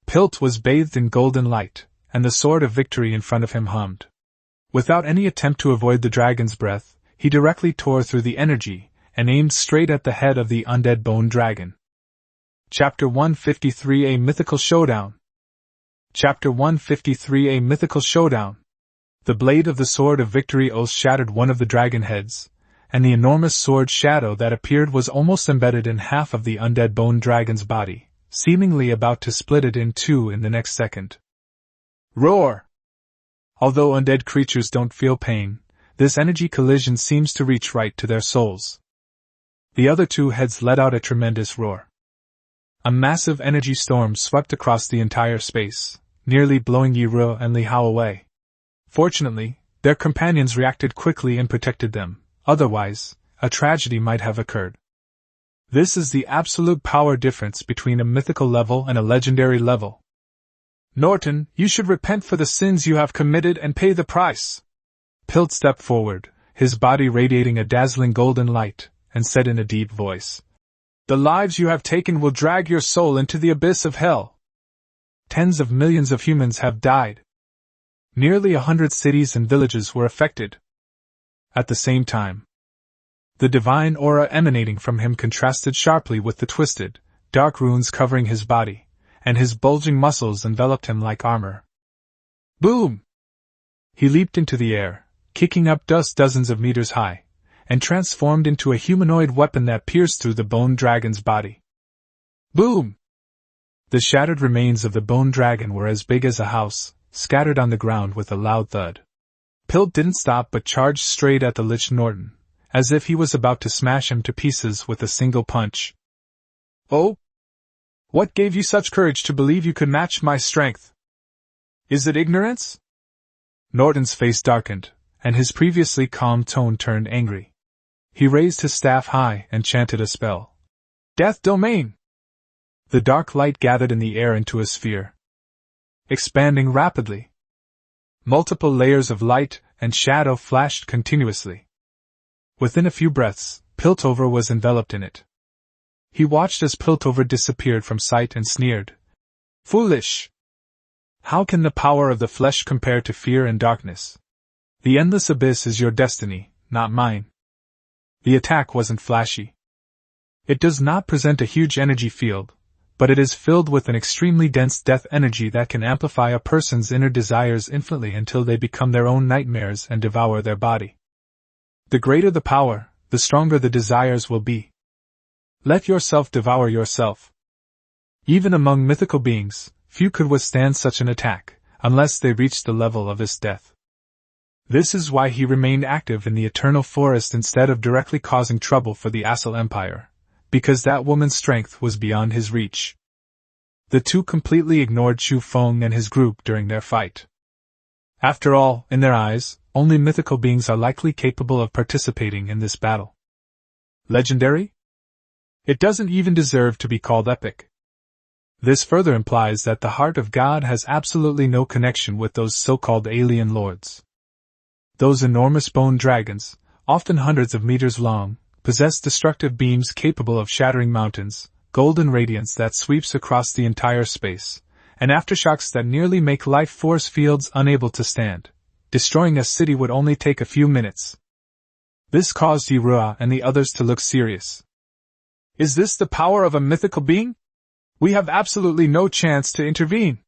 Pilt was bathed in golden light, and the Sword of Victory in front of him hummed. Without any attempt to avoid the dragon's breath, he directly tore through the energy and aimed straight at the head of the undead bone dragon. Chapter 153: A Mythical Showdown. Chapter 153: A Mythical Showdown. The blade of the Sword of Victory Oath shattered one of the dragon heads, and the enormous sword shadow that appeared was almost embedded in half of the undead bone dragon's body, seemingly about to split it in two in the next second. Roar! Although undead creatures don't feel pain, this energy collision seems to reach right to their souls. The other two heads let out a tremendous roar. A massive energy storm swept across the entire space, nearly blowing Yi-Ru and Li Hao away. Fortunately, their companions reacted quickly and protected them, otherwise, a tragedy might have occurred. This is the absolute power difference between a mythical level and a legendary level. Norton, you should repent for the sins you have committed and pay the price. Pilt stepped forward, his body radiating a dazzling golden light, and said in a deep voice, "The lives you have taken will drag your soul into the abyss of hell. Tens of millions of humans have died. Nearly 100 cities and villages were affected." At the same time, the divine aura emanating from him contrasted sharply with the twisted, dark runes covering his body, and his bulging muscles enveloped him like armor. Boom! He leaped into the air, kicking up dust dozens of meters high, and transformed into a humanoid weapon that pierced through the bone dragon's body. Boom! The shattered remains of the bone dragon were as big as a house, scattered on the ground with a loud thud. Pilt didn't stop but charged straight at the Lich Norton, as if he was about to smash him to pieces with a single punch. Oh? What gave you such courage to believe you could match my strength? Is it ignorance? Norton's face darkened, and his previously calm tone turned angry. He raised his staff high and chanted a spell. Death Domain! The dark light gathered in the air into a sphere, expanding rapidly. Multiple layers of light and shadow flashed continuously. Within a few breaths, Piltover was enveloped in it. He watched as Piltover disappeared from sight and sneered. Foolish! How can the power of the flesh compare to fear and darkness? The endless abyss is your destiny, not mine. The attack wasn't flashy. It does not present a huge energy field, but it is filled with an extremely dense death energy that can amplify a person's inner desires infinitely until they become their own nightmares and devour their body. The greater the power, the stronger the desires will be. Let yourself devour yourself. Even among mythical beings, few could withstand such an attack, unless they reached the level of his death. This is why he remained active in the Eternal Forest instead of directly causing trouble for the Assal Empire, because that woman's strength was beyond his reach. The two completely ignored Chu Feng and his group during their fight. After all, in their eyes, only mythical beings are likely capable of participating in this battle. Legendary? It doesn't even deserve to be called epic. This further implies that the heart of God has absolutely no connection with those so-called alien lords. Those enormous bone dragons, often hundreds of meters long, possess destructive beams capable of shattering mountains, golden radiance that sweeps across the entire space, and aftershocks that nearly make life force fields unable to stand. Destroying a city would only take a few minutes. This caused Yi-Ru and the others to look serious. Is this the power of a mythical being? We have absolutely no chance to intervene.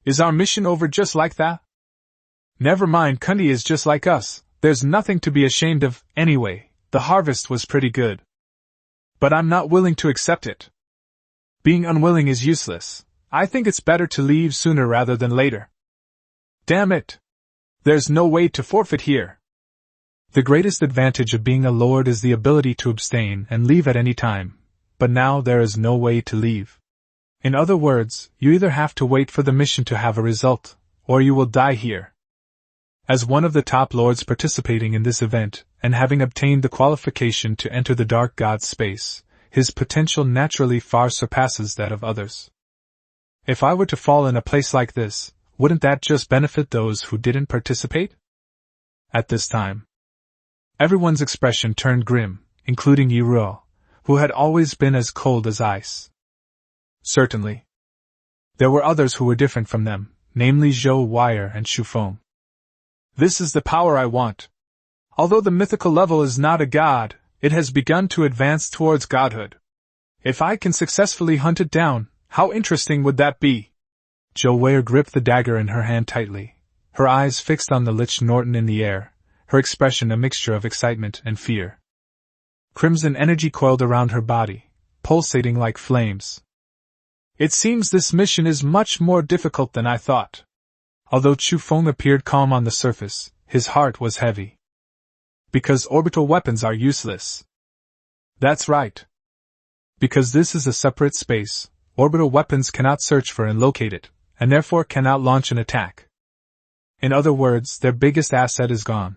Is our mission over just like that? Never mind, Kundi is just like us. There's nothing to be ashamed of, anyway. The harvest was pretty good. But I'm not willing to accept it. Being unwilling is useless. I think it's better to leave sooner rather than later. Damn it! There's no way to forfeit here. The greatest advantage of being a lord is the ability to abstain and leave at any time, but now there is no way to leave. In other words, you either have to wait for the mission to have a result, or you will die here. As one of the top lords participating in this event, and having obtained the qualification to enter the Dark God's space, his potential naturally far surpasses that of others. If I were to fall in a place like this, wouldn't that just benefit those who didn't participate? At this time, everyone's expression turned grim, including Yi-Ru, who had always been as cold as ice. Certainly. There were others who were different from them, namely Zhou Wire and Shu Feng. This is the power I want. Although the mythical level is not a god, it has begun to advance towards godhood. If I can successfully hunt it down, how interesting would that be? Jo Ware gripped the dagger in her hand tightly, her eyes fixed on the Lich Norton in the air, her expression a mixture of excitement and fear. Crimson energy coiled around her body, pulsating like flames. It seems this mission is much more difficult than I thought. Although Chu Feng appeared calm on the surface, his heart was heavy. Because orbital weapons are useless. That's right. Because this is a separate space, orbital weapons cannot search for and locate it, and therefore cannot launch an attack. In other words, their biggest asset is gone.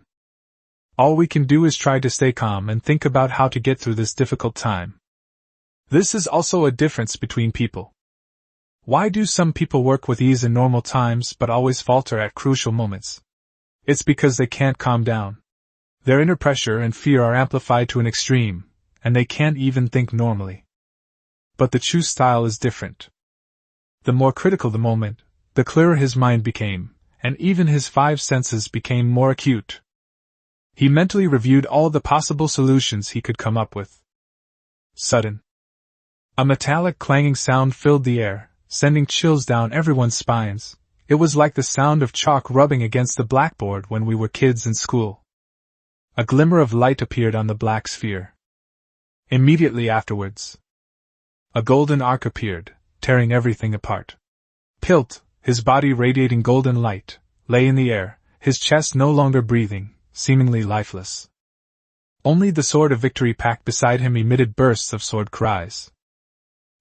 All we can do is try to stay calm and think about how to get through this difficult time. This is also a difference between people. Why do some people work with ease in normal times but always falter at crucial moments? It's because they can't calm down. Their inner pressure and fear are amplified to an extreme, and they can't even think normally. But the Chu style is different. The more critical the moment, the clearer his mind became, and even his five senses became more acute. He mentally reviewed all the possible solutions he could come up with. Sudden. A metallic clanging sound filled the air, sending chills down everyone's spines. It was like the sound of chalk rubbing against the blackboard when we were kids in school. A glimmer of light appeared on the black sphere. Immediately afterwards, a golden arc appeared, tearing everything apart. Pilt, his body radiating golden light, lay in the air, his chest no longer breathing, seemingly lifeless. Only the sword of victory packed beside him emitted bursts of sword cries.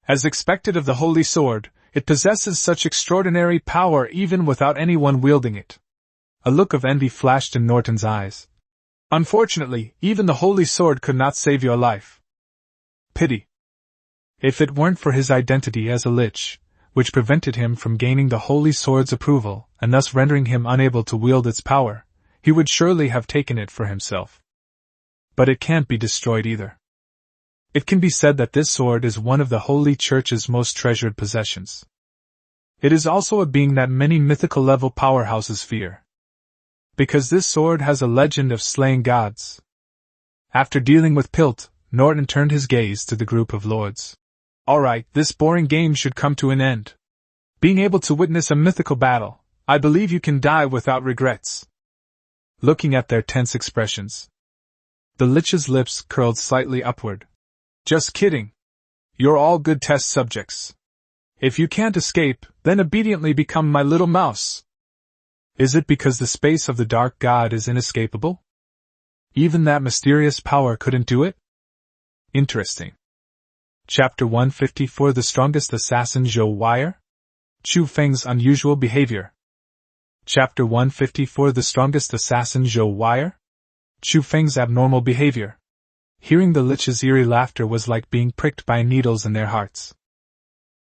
As expected of the holy sword, it possesses such extraordinary power even without anyone wielding it. A look of envy flashed in Norton's eyes. Unfortunately, even the holy sword could not save your life. Pity. If it weren't for his identity as a lich, which prevented him from gaining the holy sword's approval and thus rendering him unable to wield its power, he would surely have taken it for himself. But it can't be destroyed either. It can be said that this sword is one of the Holy Church's most treasured possessions. It is also a being that many mythical level powerhouses fear. Because this sword has a legend of slaying gods. After dealing with Pilt, Norton turned his gaze to the group of lords. Alright, this boring game should come to an end. Being able to witness a mythical battle, I believe you can die without regrets. Looking at their tense expressions, the lich's lips curled slightly upward. Just kidding. You're all good test subjects. If you can't escape, then obediently become my little mouse. Is it because the space of the dark god is inescapable? Even that mysterious power couldn't do it? Interesting. Chapter 154 The Strongest Assassin Jo Wire? Chu Feng's Unusual Behavior. Chapter 154 The Strongest Assassin Jo Wire? Chu Feng's Abnormal Behavior. Hearing the lich's eerie laughter was like being pricked by needles in their hearts.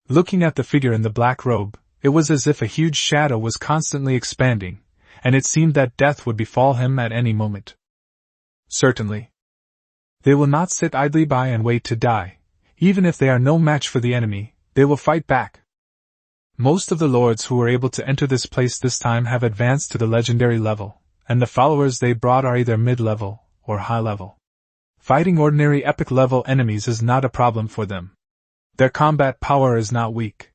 Looking at the figure in the black robe, it was as if a huge shadow was constantly expanding, and it seemed that death would befall him at any moment. Certainly. They will not sit idly by and wait to die. Even if they are no match for the enemy, they will fight back. Most of the lords who were able to enter this place this time have advanced to the legendary level, and the followers they brought are either mid-level or high-level. Fighting ordinary epic-level enemies is not a problem for them. Their combat power is not weak.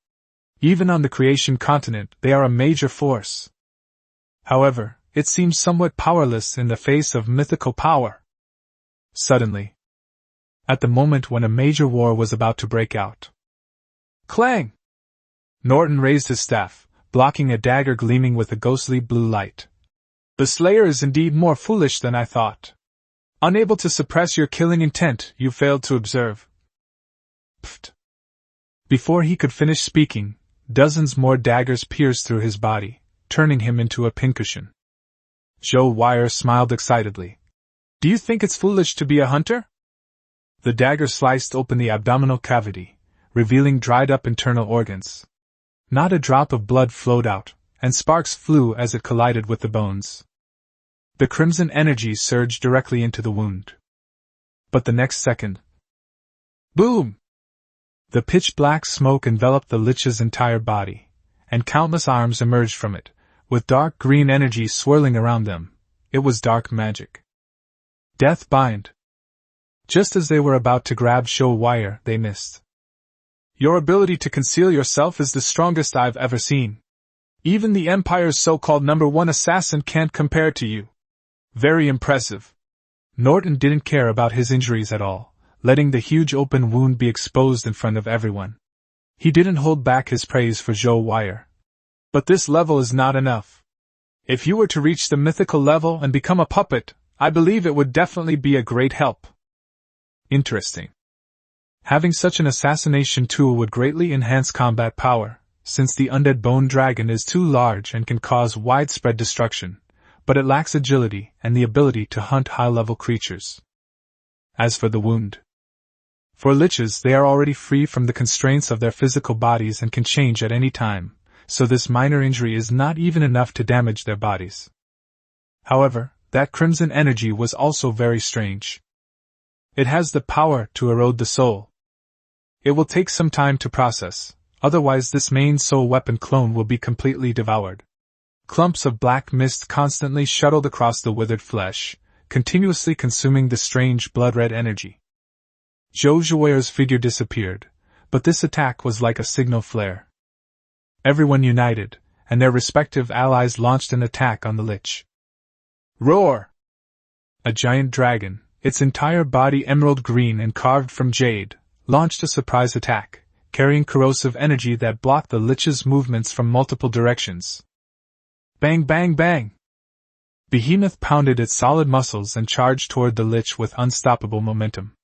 Even on the creation continent, they are a major force. However, it seems somewhat powerless in the face of mythical power. Suddenly, at the moment when a major war was about to break out. Clang! Norton raised his staff, blocking a dagger gleaming with a ghostly blue light. The Slayer is indeed more foolish than I thought. Unable to suppress your killing intent, you failed to observe. Pfft. Before he could finish speaking, dozens more daggers pierced through his body, turning him into a pincushion. Jo Wire smiled excitedly. Do you think it's foolish to be a hunter? The dagger sliced open the abdominal cavity, revealing dried-up internal organs. Not a drop of blood flowed out, and sparks flew as it collided with the bones. The crimson energy surged directly into the wound. But the next second... Boom! The pitch-black smoke enveloped the lich's entire body, and countless arms emerged from it, with dark green energy swirling around them. It was dark magic. Death bind. Just as they were about to grab show wire, they missed. Your ability to conceal yourself is the strongest I've ever seen. Even the Empire's so-called #1 assassin can't compare to you. Very impressive. Norton didn't care about his injuries at all, letting the huge open wound be exposed in front of everyone. He didn't hold back his praise for Zhou Wire. But this level is not enough. If you were to reach the mythical level and become a puppet, I believe it would definitely be a great help. Interesting. Having such an assassination tool would greatly enhance combat power, since the undead bone dragon is too large and can cause widespread destruction, but it lacks agility and the ability to hunt high-level creatures. As for the wound, for liches, they are already free from the constraints of their physical bodies and can change at any time, so this minor injury is not even enough to damage their bodies. However, that crimson energy was also very strange. It has the power to erode the soul. It will take some time to process, otherwise this main soul weapon clone will be completely devoured. Clumps of black mist constantly shuttled across the withered flesh, continuously consuming the strange blood-red energy. Zhou Zhuoyer's figure disappeared, but this attack was like a signal flare. Everyone united, and their respective allies launched an attack on the lich. Roar! A giant dragon, its entire body emerald green and carved from jade, launched a surprise attack, carrying corrosive energy that blocked the lich's movements from multiple directions. Bang bang bang! Behemoth pounded its solid muscles and charged toward the lich with unstoppable momentum.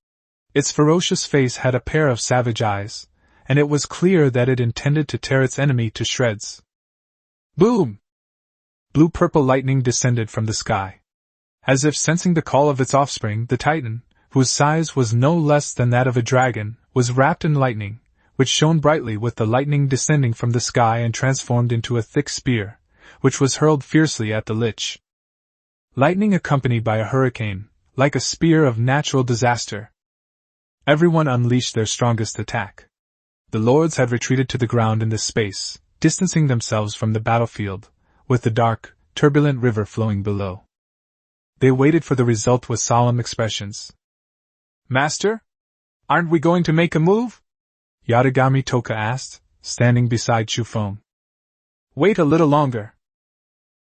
Its ferocious face had a pair of savage eyes, and it was clear that it intended to tear its enemy to shreds. Boom! Blue-purple lightning descended from the sky. As if sensing the call of its offspring, the titan, whose size was no less than that of a dragon, was wrapped in lightning, which shone brightly with the lightning descending from the sky and transformed into a thick spear, which was hurled fiercely at the lich. Lightning accompanied by a hurricane, like a spear of natural disaster. Everyone unleashed their strongest attack. The lords had retreated to the ground in this space, distancing themselves from the battlefield, with the dark, turbulent river flowing below. They waited for the result with solemn expressions. Master? Aren't we going to make a move? Yatagami Toka asked, standing beside Chufeng. Wait a little longer.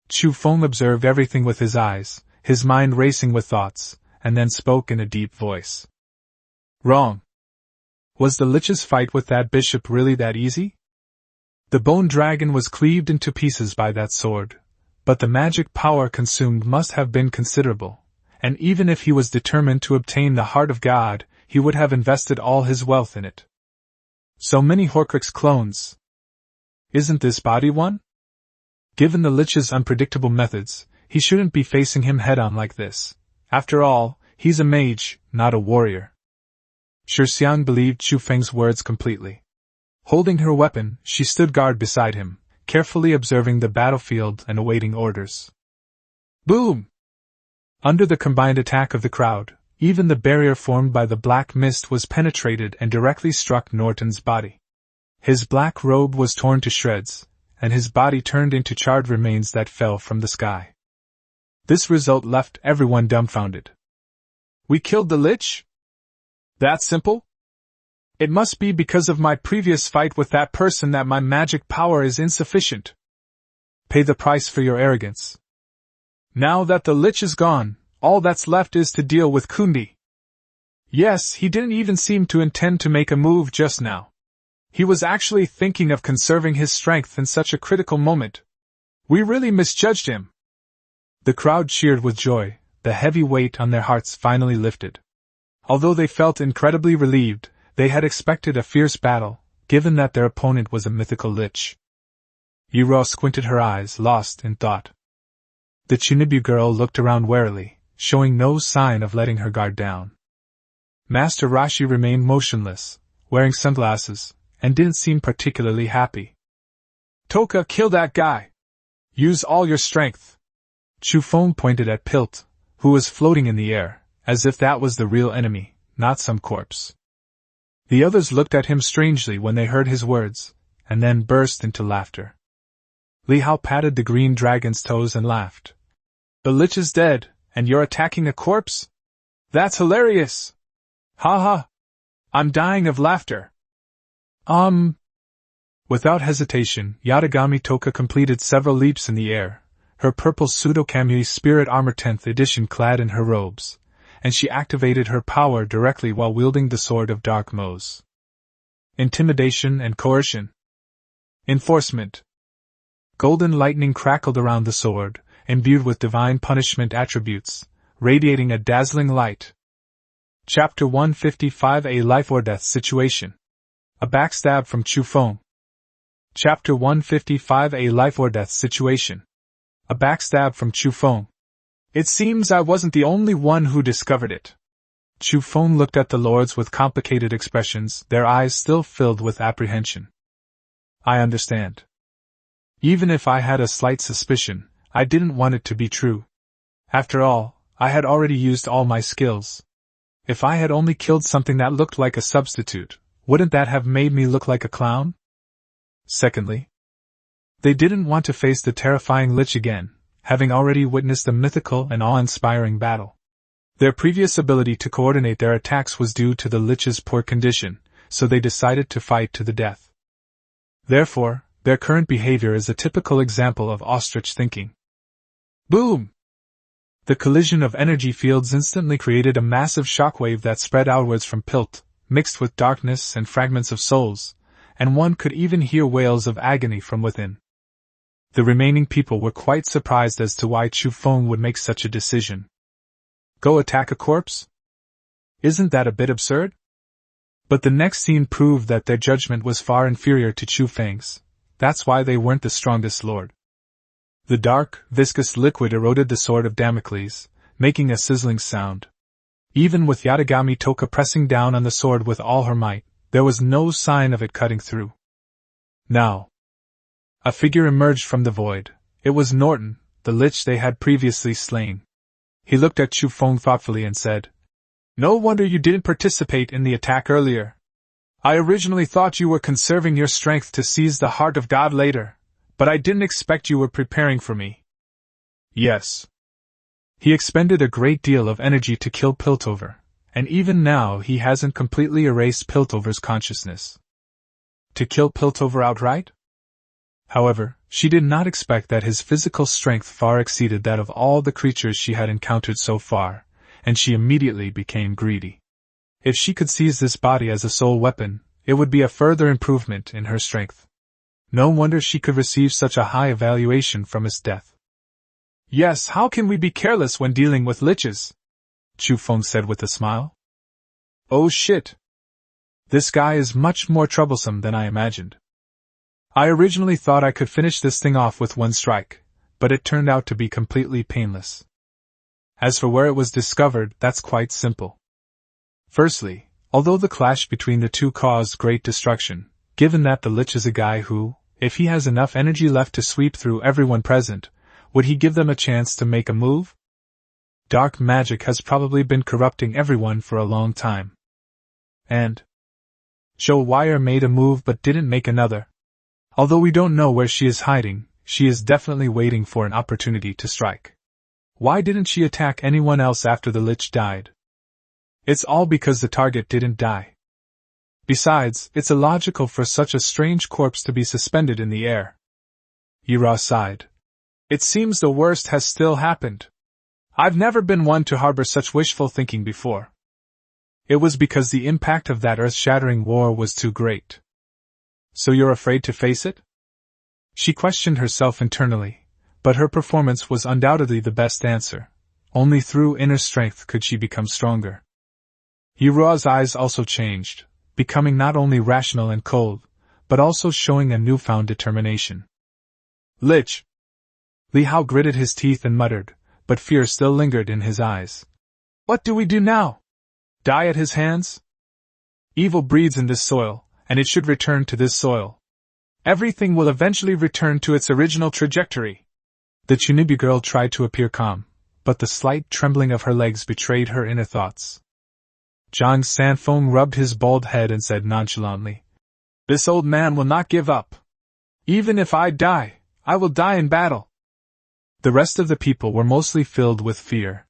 Chufeng observed everything with his eyes, his mind racing with thoughts, and then spoke in a deep voice. Wrong. Was the lich's fight with that bishop really that easy? The bone dragon was cleaved into pieces by that sword, but the magic power consumed must have been considerable, and even if he was determined to obtain the heart of God, he would have invested all his wealth in it. So many Horcrux clones. Isn't this body one? Given the lich's unpredictable methods, he shouldn't be facing him head-on like this. After all, he's a mage, not a warrior. Shixiang believed Chufeng's words completely. Holding her weapon, she stood guard beside him, carefully observing the battlefield and awaiting orders. Boom! Under the combined attack of the crowd, even the barrier formed by the black mist was penetrated and directly struck Norton's body. His black robe was torn to shreds, and his body turned into charred remains that fell from the sky. This result left everyone dumbfounded. We killed the lich? That simple? It must be because of my previous fight with that person that my magic power is insufficient. Pay the price for your arrogance. Now that the lich is gone, all that's left is to deal with Kundi. Yes, he didn't even seem to intend to make a move just now. He was actually thinking of conserving his strength in such a critical moment. We really misjudged him. The crowd cheered with joy, the heavy weight on their hearts finally lifted. Although they felt incredibly relieved, they had expected a fierce battle, given that their opponent was a mythical lich. Yuro squinted her eyes, lost in thought. The Chunibu girl looked around warily, showing no sign of letting her guard down. Master Rashi remained motionless, wearing sunglasses, and didn't seem particularly happy. Toka, kill that guy! Use all your strength! Chufeng pointed at Pilt, who was floating in the air, as if that was the real enemy, not some corpse. The others looked at him strangely when they heard his words, and then burst into laughter. Li Hao patted the green dragon's toes and laughed. The lich is dead, and you're attacking a corpse? That's hilarious! Ha ha! I'm dying of laughter. Without hesitation, Yatagami Toka completed several leaps in the air, her purple pseudo-kamui spirit armor 10th edition clad in her robes, and she activated her power directly while wielding the sword of Dark Moze. Intimidation and coercion. Enforcement. Golden lightning crackled around the sword, imbued with divine punishment attributes, radiating a dazzling light. Chapter 155: A Life or Death Situation. A Backstab from Chu Feng. Chapter 155: A Life or Death Situation. A Backstab from Chu Feng. It seems I wasn't the only one who discovered it. Chu Feng looked at the lords with complicated expressions, their eyes still filled with apprehension. I understand. Even if I had a slight suspicion, I didn't want it to be true. After all, I had already used all my skills. If I had only killed something that looked like a substitute, wouldn't that have made me look like a clown? Secondly, they didn't want to face the terrifying lich again, having already witnessed a mythical and awe-inspiring battle. Their previous ability to coordinate their attacks was due to the lich's poor condition, so they decided to fight to the death. Therefore, their current behavior is a typical example of ostrich thinking. Boom! The collision of energy fields instantly created a massive shockwave that spread outwards from Pilt, mixed with darkness and fragments of souls, and one could even hear wails of agony from within. The remaining people were quite surprised as to why Chu Feng would make such a decision. Go attack a corpse? Isn't that a bit absurd? But the next scene proved that their judgment was far inferior to Chu Feng's. That's why they weren't the strongest lord. The dark, viscous liquid eroded the sword of Damocles, making a sizzling sound. Even with Yatagami Toka pressing down on the sword with all her might, there was no sign of it cutting through. Now, a figure emerged from the void. It was Norton, the lich they had previously slain. He looked at Chu Feng thoughtfully and said, No wonder you didn't participate in the attack earlier. I originally thought you were conserving your strength to seize the heart of God later, but I didn't expect you were preparing for me. Yes. He expended a great deal of energy to kill Piltover, and even now he hasn't completely erased Piltover's consciousness. To kill Piltover outright? However, she did not expect that his physical strength far exceeded that of all the creatures she had encountered so far, and she immediately became greedy. If she could seize this body as a sole weapon, it would be a further improvement in her strength. No wonder she could receive such a high evaluation from his death. Yes, how can we be careless when dealing with liches? Chu Feng said with a smile. Oh shit! This guy is much more troublesome than I imagined. I originally thought I could finish this thing off with one strike, but it turned out to be completely painless. As for where it was discovered, that's quite simple. Firstly, although the clash between the two caused great destruction, given that the lich is a guy who, if he has enough energy left to sweep through everyone present, would he give them a chance to make a move? Dark magic has probably been corrupting everyone for a long time. And Zhou Wire made a move but didn't make another. Although we don't know where she is hiding, she is definitely waiting for an opportunity to strike. Why didn't she attack anyone else after the lich died? It's all because the target didn't die. Besides, it's illogical for such a strange corpse to be suspended in the air. Yira sighed. It seems the worst has still happened. I've never been one to harbor such wishful thinking before. It was because the impact of that earth-shattering war was too great. So you're afraid to face it? She questioned herself internally, but her performance was undoubtedly the best answer. Only through inner strength could she become stronger. Yira's eyes also changed, becoming not only rational and cold, but also showing a newfound determination. Lich! Li Hao gritted his teeth and muttered, but fear still lingered in his eyes. What do we do now? Die at his hands? Evil breeds in this soil, and it should return to this soil. Everything will eventually return to its original trajectory. The Chunibi girl tried to appear calm, but the slight trembling of her legs betrayed her inner thoughts. Zhang Sanfeng rubbed his bald head and said nonchalantly, This old man will not give up. Even if I die, I will die in battle. The rest of the people were mostly filled with fear.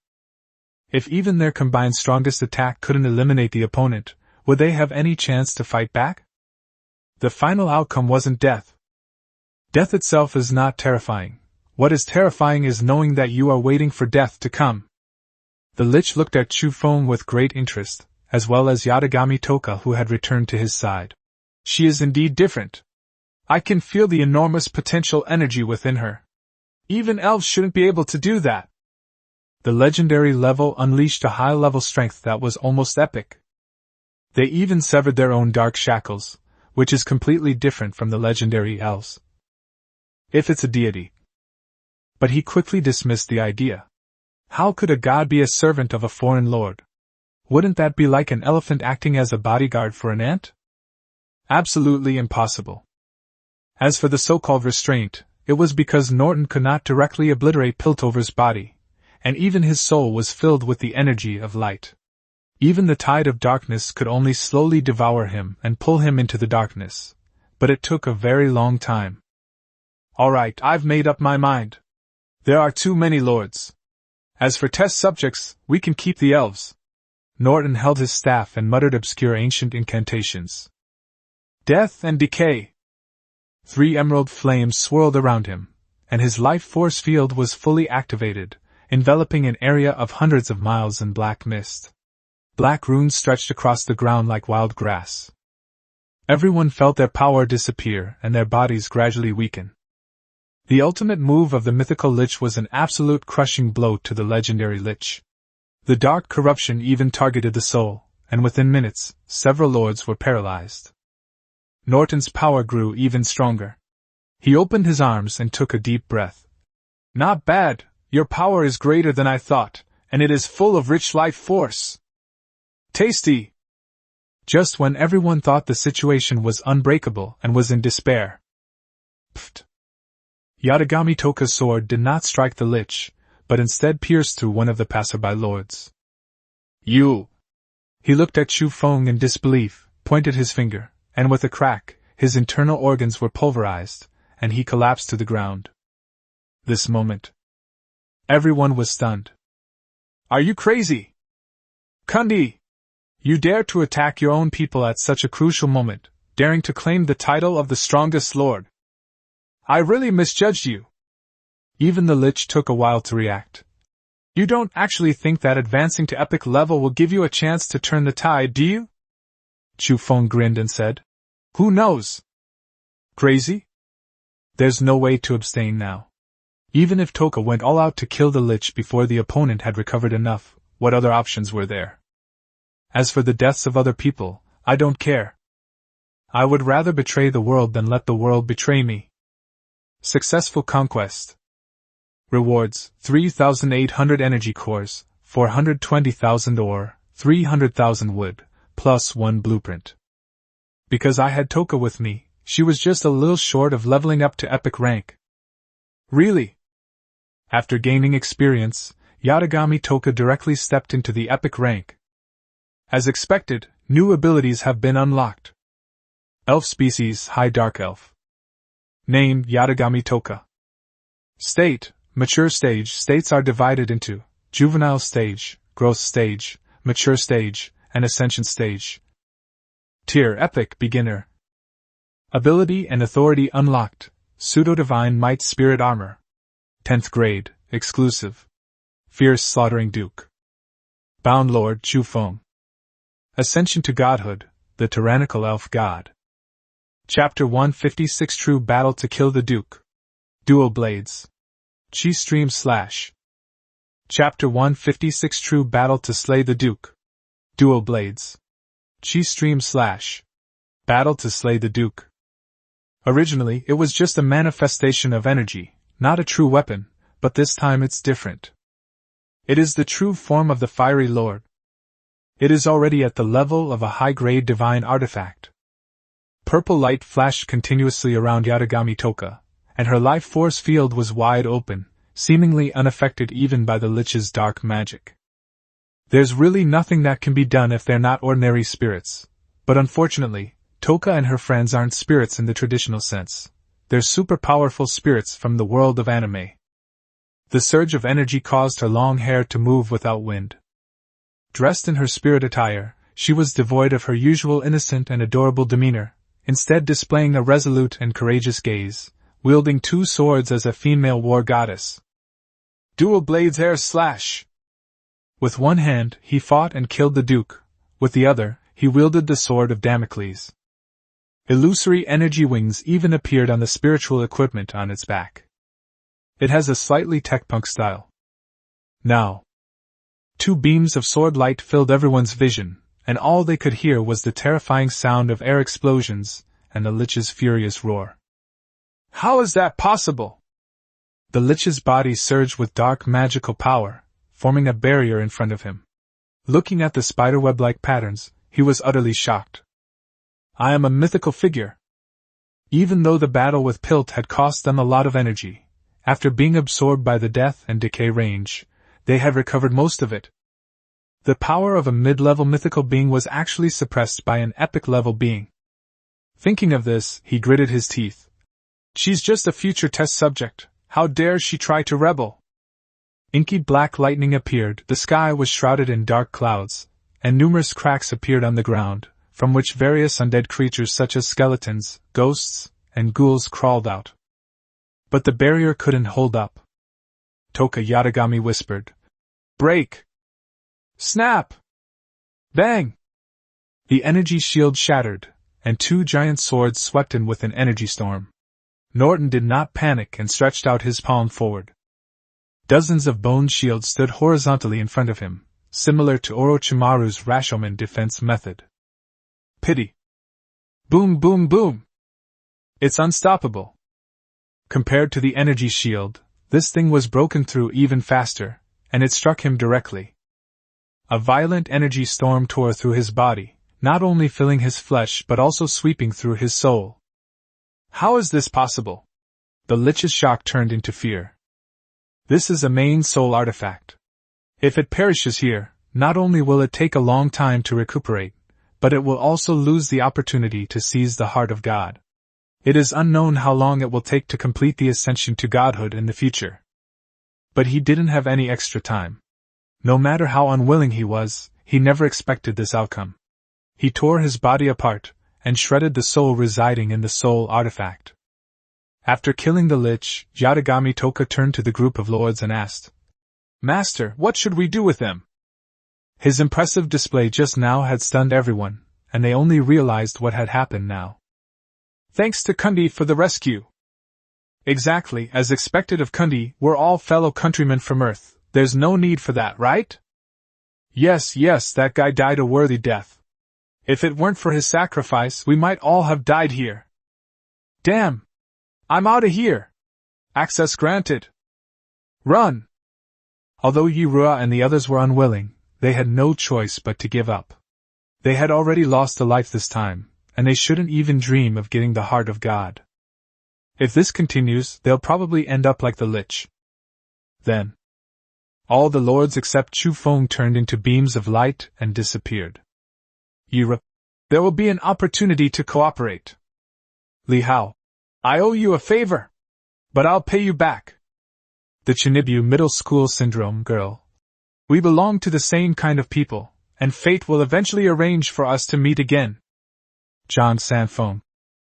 If even their combined strongest attack couldn't eliminate the opponent, would they have any chance to fight back? The final outcome wasn't death. Death itself is not terrifying. What is terrifying is knowing that you are waiting for death to come. The Lich looked at Chufeng with great interest, as well as Yatagami Toka, who had returned to his side. She is indeed different. I can feel the enormous potential energy within her. Even elves shouldn't be able to do that. The legendary level unleashed a high-level strength that was almost epic. They even severed their own dark shackles, which is completely different from the legendary elves. If it's a deity. But he quickly dismissed the idea. How could a god be a servant of a foreign lord? Wouldn't that be like an elephant acting as a bodyguard for an ant? Absolutely impossible. As for the so-called restraint, it was because Norton could not directly obliterate Piltover's body, and even his soul was filled with the energy of light. Even the tide of darkness could only slowly devour him and pull him into the darkness, but it took a very long time. Alright, I've made up my mind. There are too many lords. As for test subjects, we can keep the elves. Norton held his staff and muttered obscure ancient incantations. Death and decay. 3 emerald flames swirled around him, and his life force field was fully activated, enveloping an area of hundreds of miles in black mist. Black runes stretched across the ground like wild grass. Everyone felt their power disappear and their bodies gradually weaken. The ultimate move of the mythical Lich was an absolute crushing blow to the legendary Lich. The dark corruption even targeted the soul, and within minutes, several lords were paralyzed. Norton's power grew even stronger. He opened his arms and took a deep breath. Not bad, your power is greater than I thought, and it is full of rich life force. Tasty! Just when everyone thought the situation was unbreakable and was in despair. Pfft! Yatagami Toka's sword did not strike the Lich, but instead pierced through one of the passerby lords. You! He looked at Chufeng in disbelief, pointed his finger, and with a crack, his internal organs were pulverized, and he collapsed to the ground. This moment. Everyone was stunned. Are you crazy? Kundi! You dare to attack your own people at such a crucial moment, daring to claim the title of the strongest lord. I really misjudged you. Even the Lich took a while to react. You don't actually think that advancing to epic level will give you a chance to turn the tide, do you? Chufeng grinned and said. Who knows? Crazy? There's no way to abstain now. Even if Toka went all out to kill the Lich before the opponent had recovered enough, what other options were there? As for the deaths of other people, I don't care. I would rather betray the world than let the world betray me. Successful conquest. Rewards, 3,800 energy cores, 420,000 ore, 300,000 wood, plus 1 blueprint. Because I had Toka with me, she was just a little short of leveling up to epic rank. Really? After gaining experience, Yatagami Toka directly stepped into the epic rank. As expected, new abilities have been unlocked. Elf species High Dark Elf. Name Yatagami Toka. State, mature stage. States are divided into juvenile stage, growth stage, mature stage, and ascension stage. Tier Epic Beginner. Ability and authority unlocked. Pseudo-Divine Might Spirit Armor. 10th grade, exclusive. Fierce Slaughtering Duke. Bound Lord Chufeng. Ascension to Godhood, the Tyrannical Elf God. Chapter 156 True Battle to Kill the Duke. Dual Blades. Chi Stream Slash. Chapter 156 True Battle to Slay the Duke. Dual Blades. Chi Stream Slash. Battle to Slay the Duke. Originally, it was just a manifestation of energy, not a true weapon, but this time it's different. It is the true form of the Fiery Lord. It is already at the level of a high-grade divine artifact. Purple light flashed continuously around Yatagami Toka, and her life force field was wide open, seemingly unaffected even by the Lich's dark magic. There's really nothing that can be done if they're not ordinary spirits, but unfortunately, Toka and her friends aren't spirits in the traditional sense. they're super powerful spirits from the world of anime. The surge of energy caused her long hair to move without wind. Dressed in her spirit attire, she was devoid of her usual innocent and adorable demeanor, instead displaying a resolute and courageous gaze, wielding 2 swords as a female war goddess. Dual blades air slash! With one hand, he fought and killed the Duke, with the other, he wielded the sword of Damocles. Illusory energy wings even appeared on the spiritual equipment on its back. It has a slightly tech-punk style. Now, 2 beams of sword light filled everyone's vision, and all they could hear was the terrifying sound of air explosions and the Lich's furious roar. How is that possible? The Lich's body surged with dark magical power, forming a barrier in front of him. Looking at the spiderweb-like patterns, he was utterly shocked. I am a mythical figure. Even though the battle with Pilt had cost them a lot of energy, after being absorbed by the death and decay range, they had recovered most of it. The power of a mid-level mythical being was actually suppressed by an epic-level being. Thinking of this, he gritted his teeth. She's just a future test subject. How dare she try to rebel? Inky black lightning appeared, the sky was shrouded in dark clouds, and numerous cracks appeared on the ground, from which various undead creatures such as skeletons, ghosts, and ghouls crawled out. But the barrier couldn't hold up. Toka Yatagami whispered, "Break! Snap! Bang!" The energy shield shattered, and 2 giant swords swept in with an energy storm. Norton did not panic and stretched out his palm forward. Dozens of bone shields stood horizontally in front of him, similar to Orochimaru's Rashomon defense method. Pity. Boom, boom, boom! It's unstoppable. Compared to the energy shield, this thing was broken through even faster, and it struck him directly. A violent energy storm tore through his body, not only filling his flesh but also sweeping through his soul. How is this possible? The Lich's shock turned into fear. This is a main soul artifact. If it perishes here, not only will it take a long time to recuperate, but it will also lose the opportunity to seize the heart of God. It is unknown how long it will take to complete the ascension to godhood in the future. But he didn't have any extra time. No matter how unwilling he was, he never expected this outcome. He tore his body apart, and shredded the soul residing in the soul artifact. After killing the Lich, Yatagami Toka turned to the group of lords and asked, "Master, what should we do with them?" His impressive display just now had stunned everyone, and they only realized what had happened now. "Thanks to Kundi for the rescue." "Exactly, as expected of Kundi, we're all fellow countrymen from Earth, there's no need for that, right?" Yes, that guy died a worthy death. If it weren't for his sacrifice, we might all have died here." "Damn! I'm outta here! Access granted! Run!" Although Yirua and the others were unwilling, they had no choice but to give up. They had already lost a life this time, and they shouldn't even dream of getting the heart of God. If this continues, they'll probably end up like the Lich. Then, all the lords except Chu Feng turned into beams of light and disappeared. Yirua, there will be an opportunity to cooperate. Li Hao, I owe you a favor, but I'll pay you back. The Chinibu Middle School Syndrome girl. We belong to the same kind of people, and fate will eventually arrange for us to meet again. John Sanfone.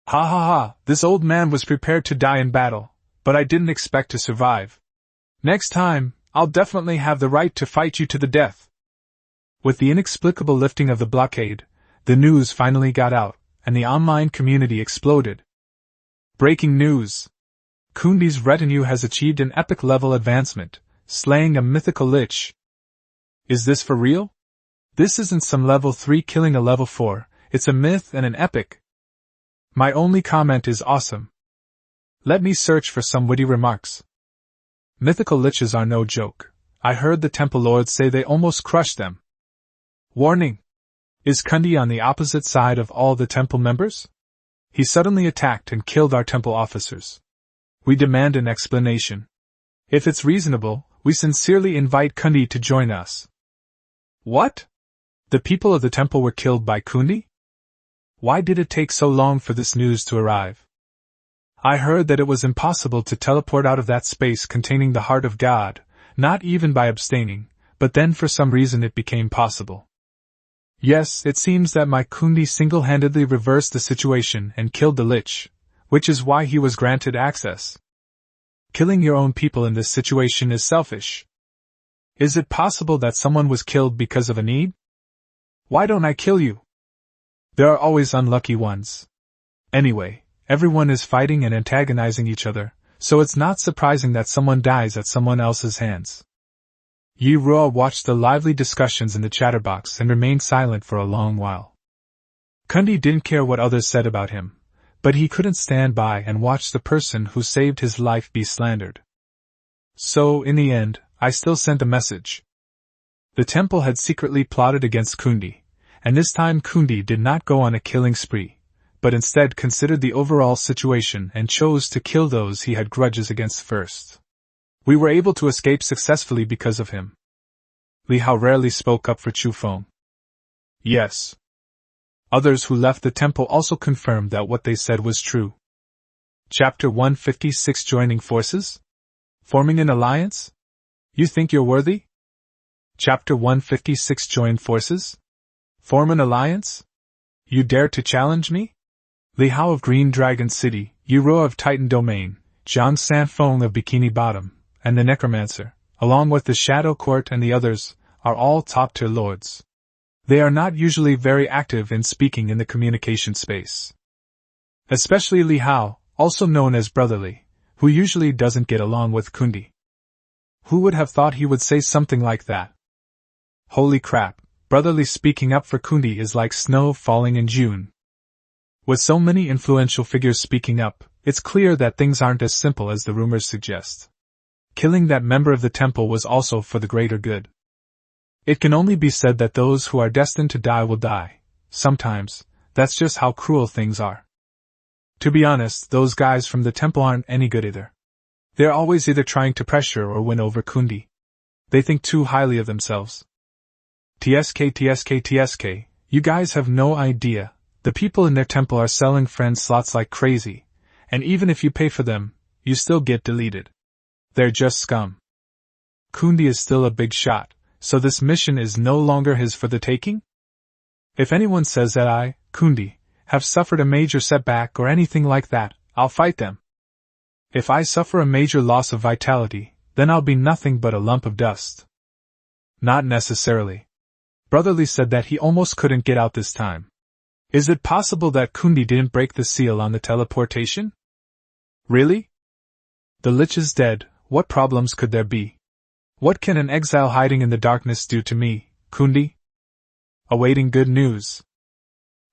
Ha ha ha, this old man was prepared to die in battle, but I didn't expect to survive. Next time, I'll definitely have the right to fight you to the death. With the inexplicable lifting of the blockade, the news finally got out, and the online community exploded. Breaking news! Kundi's retinue has achieved an epic-level advancement, slaying a mythical Lich. Is this for real? This isn't some level 3 killing a level 4, it's a myth and an epic. My only comment is awesome. Let me search for some witty remarks. Mythical Liches are no joke. I heard the Temple Lords say they almost crushed them. Warning! Is Kundi on the opposite side of all the temple members? He suddenly attacked and killed our temple officers. We demand an explanation. If it's reasonable, we sincerely invite Kundi to join us. What? The people of the temple were killed by Kundi? Why did it take so long for this news to arrive? I heard that it was impossible to teleport out of that space containing the heart of God, not even by abstaining, but then for some reason it became possible. Yes, it seems that my Kundi single-handedly reversed the situation and killed the Lich, which is why he was granted access. Killing your own people in this situation is selfish. Is it possible that someone was killed because of a need? Why don't I kill you? There are always unlucky ones. Anyway, everyone is fighting and antagonizing each other, so it's not surprising that someone dies at someone else's hands. Yi Ruo watched the lively discussions in the chatterbox and remained silent for a long while. Kundi didn't care what others said about him, but he couldn't stand by and watch the person who saved his life be slandered. So, in the end, I still sent a message. The temple had secretly plotted against Kundi, and this time Kundi did not go on a killing spree, but instead considered the overall situation and chose to kill those he had grudges against first. We were able to escape successfully because of him. Li Hao rarely spoke up for Chu Feng. Yes. Others who left the temple also confirmed that what they said was true. Chapter 156 Joining Forces? Forming an alliance? You think you're worthy? Chapter 156 Join Forces? Form an alliance? You dare to challenge me? Li Hao of Green Dragon City, Yi Ruo of Titan Domain, Zhang Sanfeng of Bikini Bottom, and the Necromancer, along with the Shadow Court and the others, are all top-tier lords. They are not usually very active in speaking in the communication space. Especially Li Hao, also known as Brotherly, who usually doesn't get along with Kundi. Who would have thought he would say something like that? Holy crap, Brotherly speaking up for Kundi is like snow falling in June. With so many influential figures speaking up, it's clear that things aren't as simple as the rumors suggest. Killing that member of the temple was also for the greater good. It can only be said that those who are destined to die will die. Sometimes, that's just how cruel things are. To be honest, those guys from the temple aren't any good either. They're always either trying to pressure or win over Kundi. They think too highly of themselves. TSK, you guys have no idea. The people in their temple are selling friend slots like crazy, and even if you pay for them, you still get deleted. They're just scum. Kundi is still a big shot, so this mission is no longer his for the taking? If anyone says that I, Kundi, have suffered a major setback or anything like that, I'll fight them. If I suffer a major loss of vitality, then I'll be nothing but a lump of dust. Not necessarily. Brotherly said that he almost couldn't get out this time. Is it possible that Kundi didn't break the seal on the teleportation? Really? The Lich is dead, what problems could there be? What can an exile hiding in the darkness do to me, Kundi? Awaiting good news.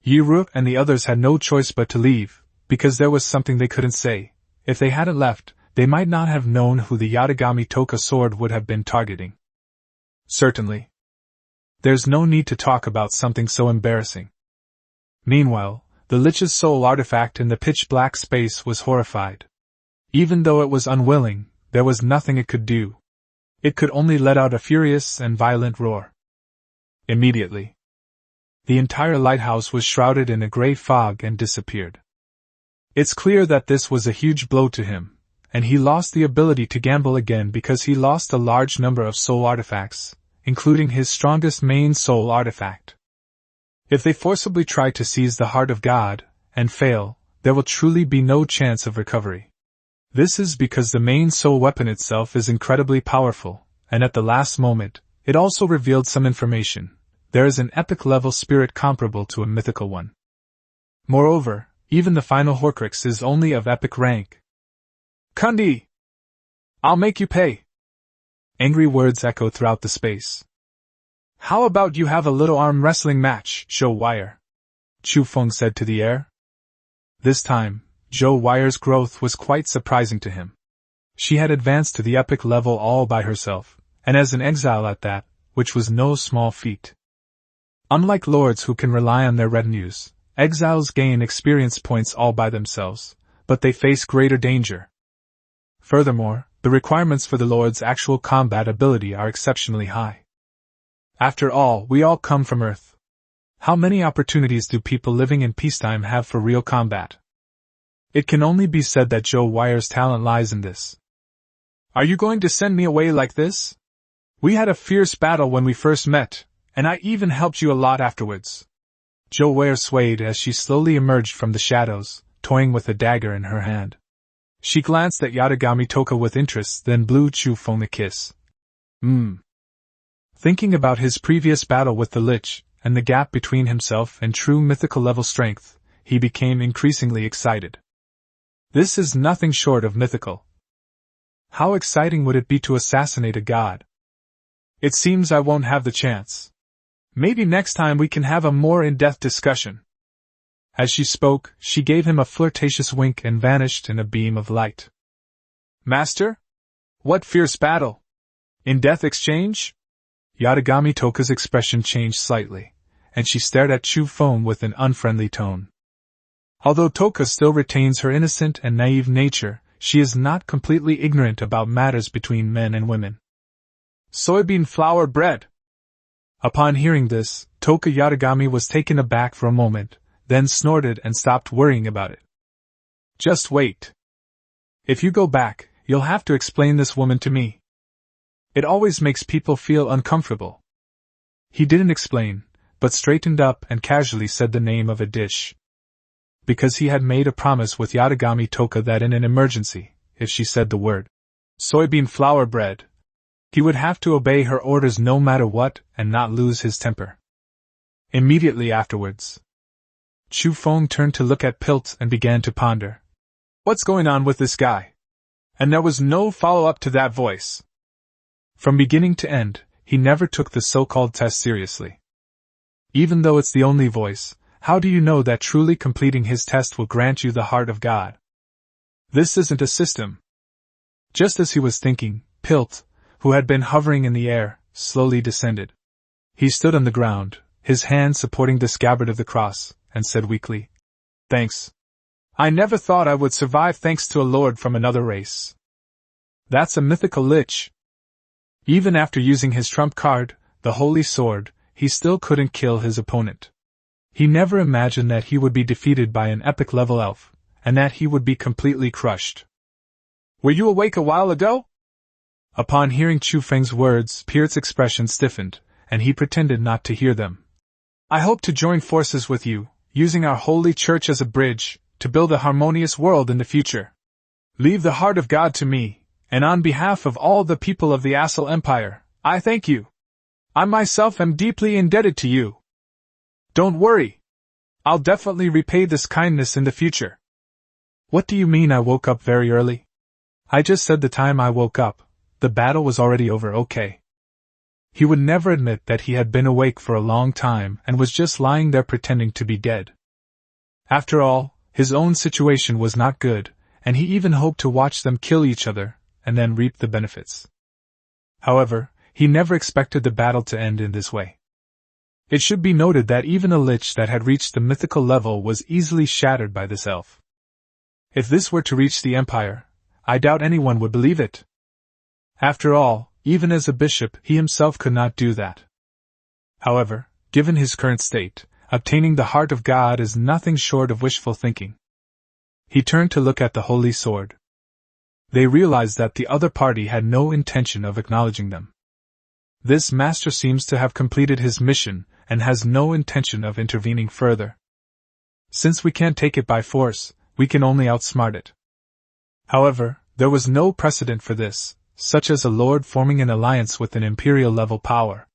Yi Ruo and the others had no choice but to leave, because there was something they couldn't say. If they hadn't left, they might not have known who the Yatagami Toka sword would have been targeting. Certainly. There's no need to talk about something so embarrassing. Meanwhile, the Lich's soul artifact in the pitch-black space was horrified. Even though it was unwilling, there was nothing it could do. It could only let out a furious and violent roar. Immediately, the entire lighthouse was shrouded in a gray fog and disappeared. It's clear that this was a huge blow to him, and he lost the ability to gamble again because he lost a large number of soul artifacts, including his strongest main soul artifact. If they forcibly try to seize the heart of God, and fail, there will truly be no chance of recovery. This is because the main soul weapon itself is incredibly powerful, and at the last moment, it also revealed some information. There is an epic-level spirit comparable to a mythical one. Moreover, even the final Horcrux is only of epic rank. Kundi! I'll make you pay! Angry words echo throughout the space. How about you have a little arm wrestling match, Zhou Wire? Chu Feng said to the air. This time, Zhou Wire's growth was quite surprising to him. She had advanced to the epic level all by herself, and as an exile at that, which was no small feat. Unlike lords who can rely on their retinues, exiles gain experience points all by themselves, but they face greater danger. Furthermore, the requirements for the lord's actual combat ability are exceptionally high. After all, we all come from Earth. How many opportunities do people living in peacetime have for real combat? It can only be said that Joe Wire's talent lies in this. Are you going to send me away like this? We had a fierce battle when we first met, and I even helped you a lot afterwards. Joe Wire swayed as she slowly emerged from the shadows, toying with a dagger in her hand. She glanced at Yatagami Toka with interest, then blew Chu Feng a kiss. Thinking about his previous battle with the Lich, and the gap between himself and true mythical level strength, he became increasingly excited. This is nothing short of mythical. How exciting would it be to assassinate a god? It seems I won't have the chance. Maybe next time we can have a more in-depth discussion. As she spoke, she gave him a flirtatious wink and vanished in a beam of light. Master? What fierce battle? In-depth exchange? Yatagami Toka's expression changed slightly, and she stared at Chu Feng with an unfriendly tone. Although Toka still retains her innocent and naive nature, she is not completely ignorant about matters between men and women. Soybean flour bread. Upon hearing this, Toka Yatagami was taken aback for a moment, then snorted and stopped worrying about it. Just wait. If you go back, you'll have to explain this woman to me. It always makes people feel uncomfortable. He didn't explain, but straightened up and casually said the name of a dish. Because he had made a promise with Yatagami Toka that in an emergency, if she said the word soybean flour bread, he would have to obey her orders no matter what and not lose his temper. Immediately afterwards, Chu Feng turned to look at Pilt and began to ponder. What's going on with this guy? And there was no follow-up to that voice. From beginning to end, he never took the so-called test seriously. Even though it's the only voice, how do you know that truly completing his test will grant you the heart of God? This isn't a system. Just as he was thinking, Pilt, who had been hovering in the air, slowly descended. He stood on the ground, his hand supporting the scabbard of the cross, and said weakly, Thanks. I never thought I would survive thanks to a lord from another race. That's a mythical lich. Even after using his trump card, the holy sword, he still couldn't kill his opponent. He never imagined that he would be defeated by an epic level elf, and that he would be completely crushed. Were you awake a while ago? Upon hearing Chu Feng's words, Pirt's expression stiffened, and he pretended not to hear them. I hope to join forces with you, using our holy church as a bridge, to build a harmonious world in the future. Leave the heart of God to me, and on behalf of all the people of the Assal Empire, I thank you. I myself am deeply indebted to you. Don't worry. I'll definitely repay this kindness in the future. What do you mean I woke up very early? I just said the time I woke up. The battle was already over, okay. He would never admit that he had been awake for a long time and was just lying there pretending to be dead. After all, his own situation was not good, and he even hoped to watch them kill each other, and then reap the benefits. However, he never expected the battle to end in this way. It should be noted that even a lich that had reached the mythical level was easily shattered by this elf. If this were to reach the Empire, I doubt anyone would believe it. After all, even as a bishop, he himself could not do that. However, given his current state, obtaining the heart of God is nothing short of wishful thinking. He turned to look at the holy sword. They realized that the other party had no intention of acknowledging them. This master seems to have completed his mission and has no intention of intervening further. Since we can't take it by force, we can only outsmart it. However, there was no precedent for this, such as a lord forming an alliance with an imperial-level power.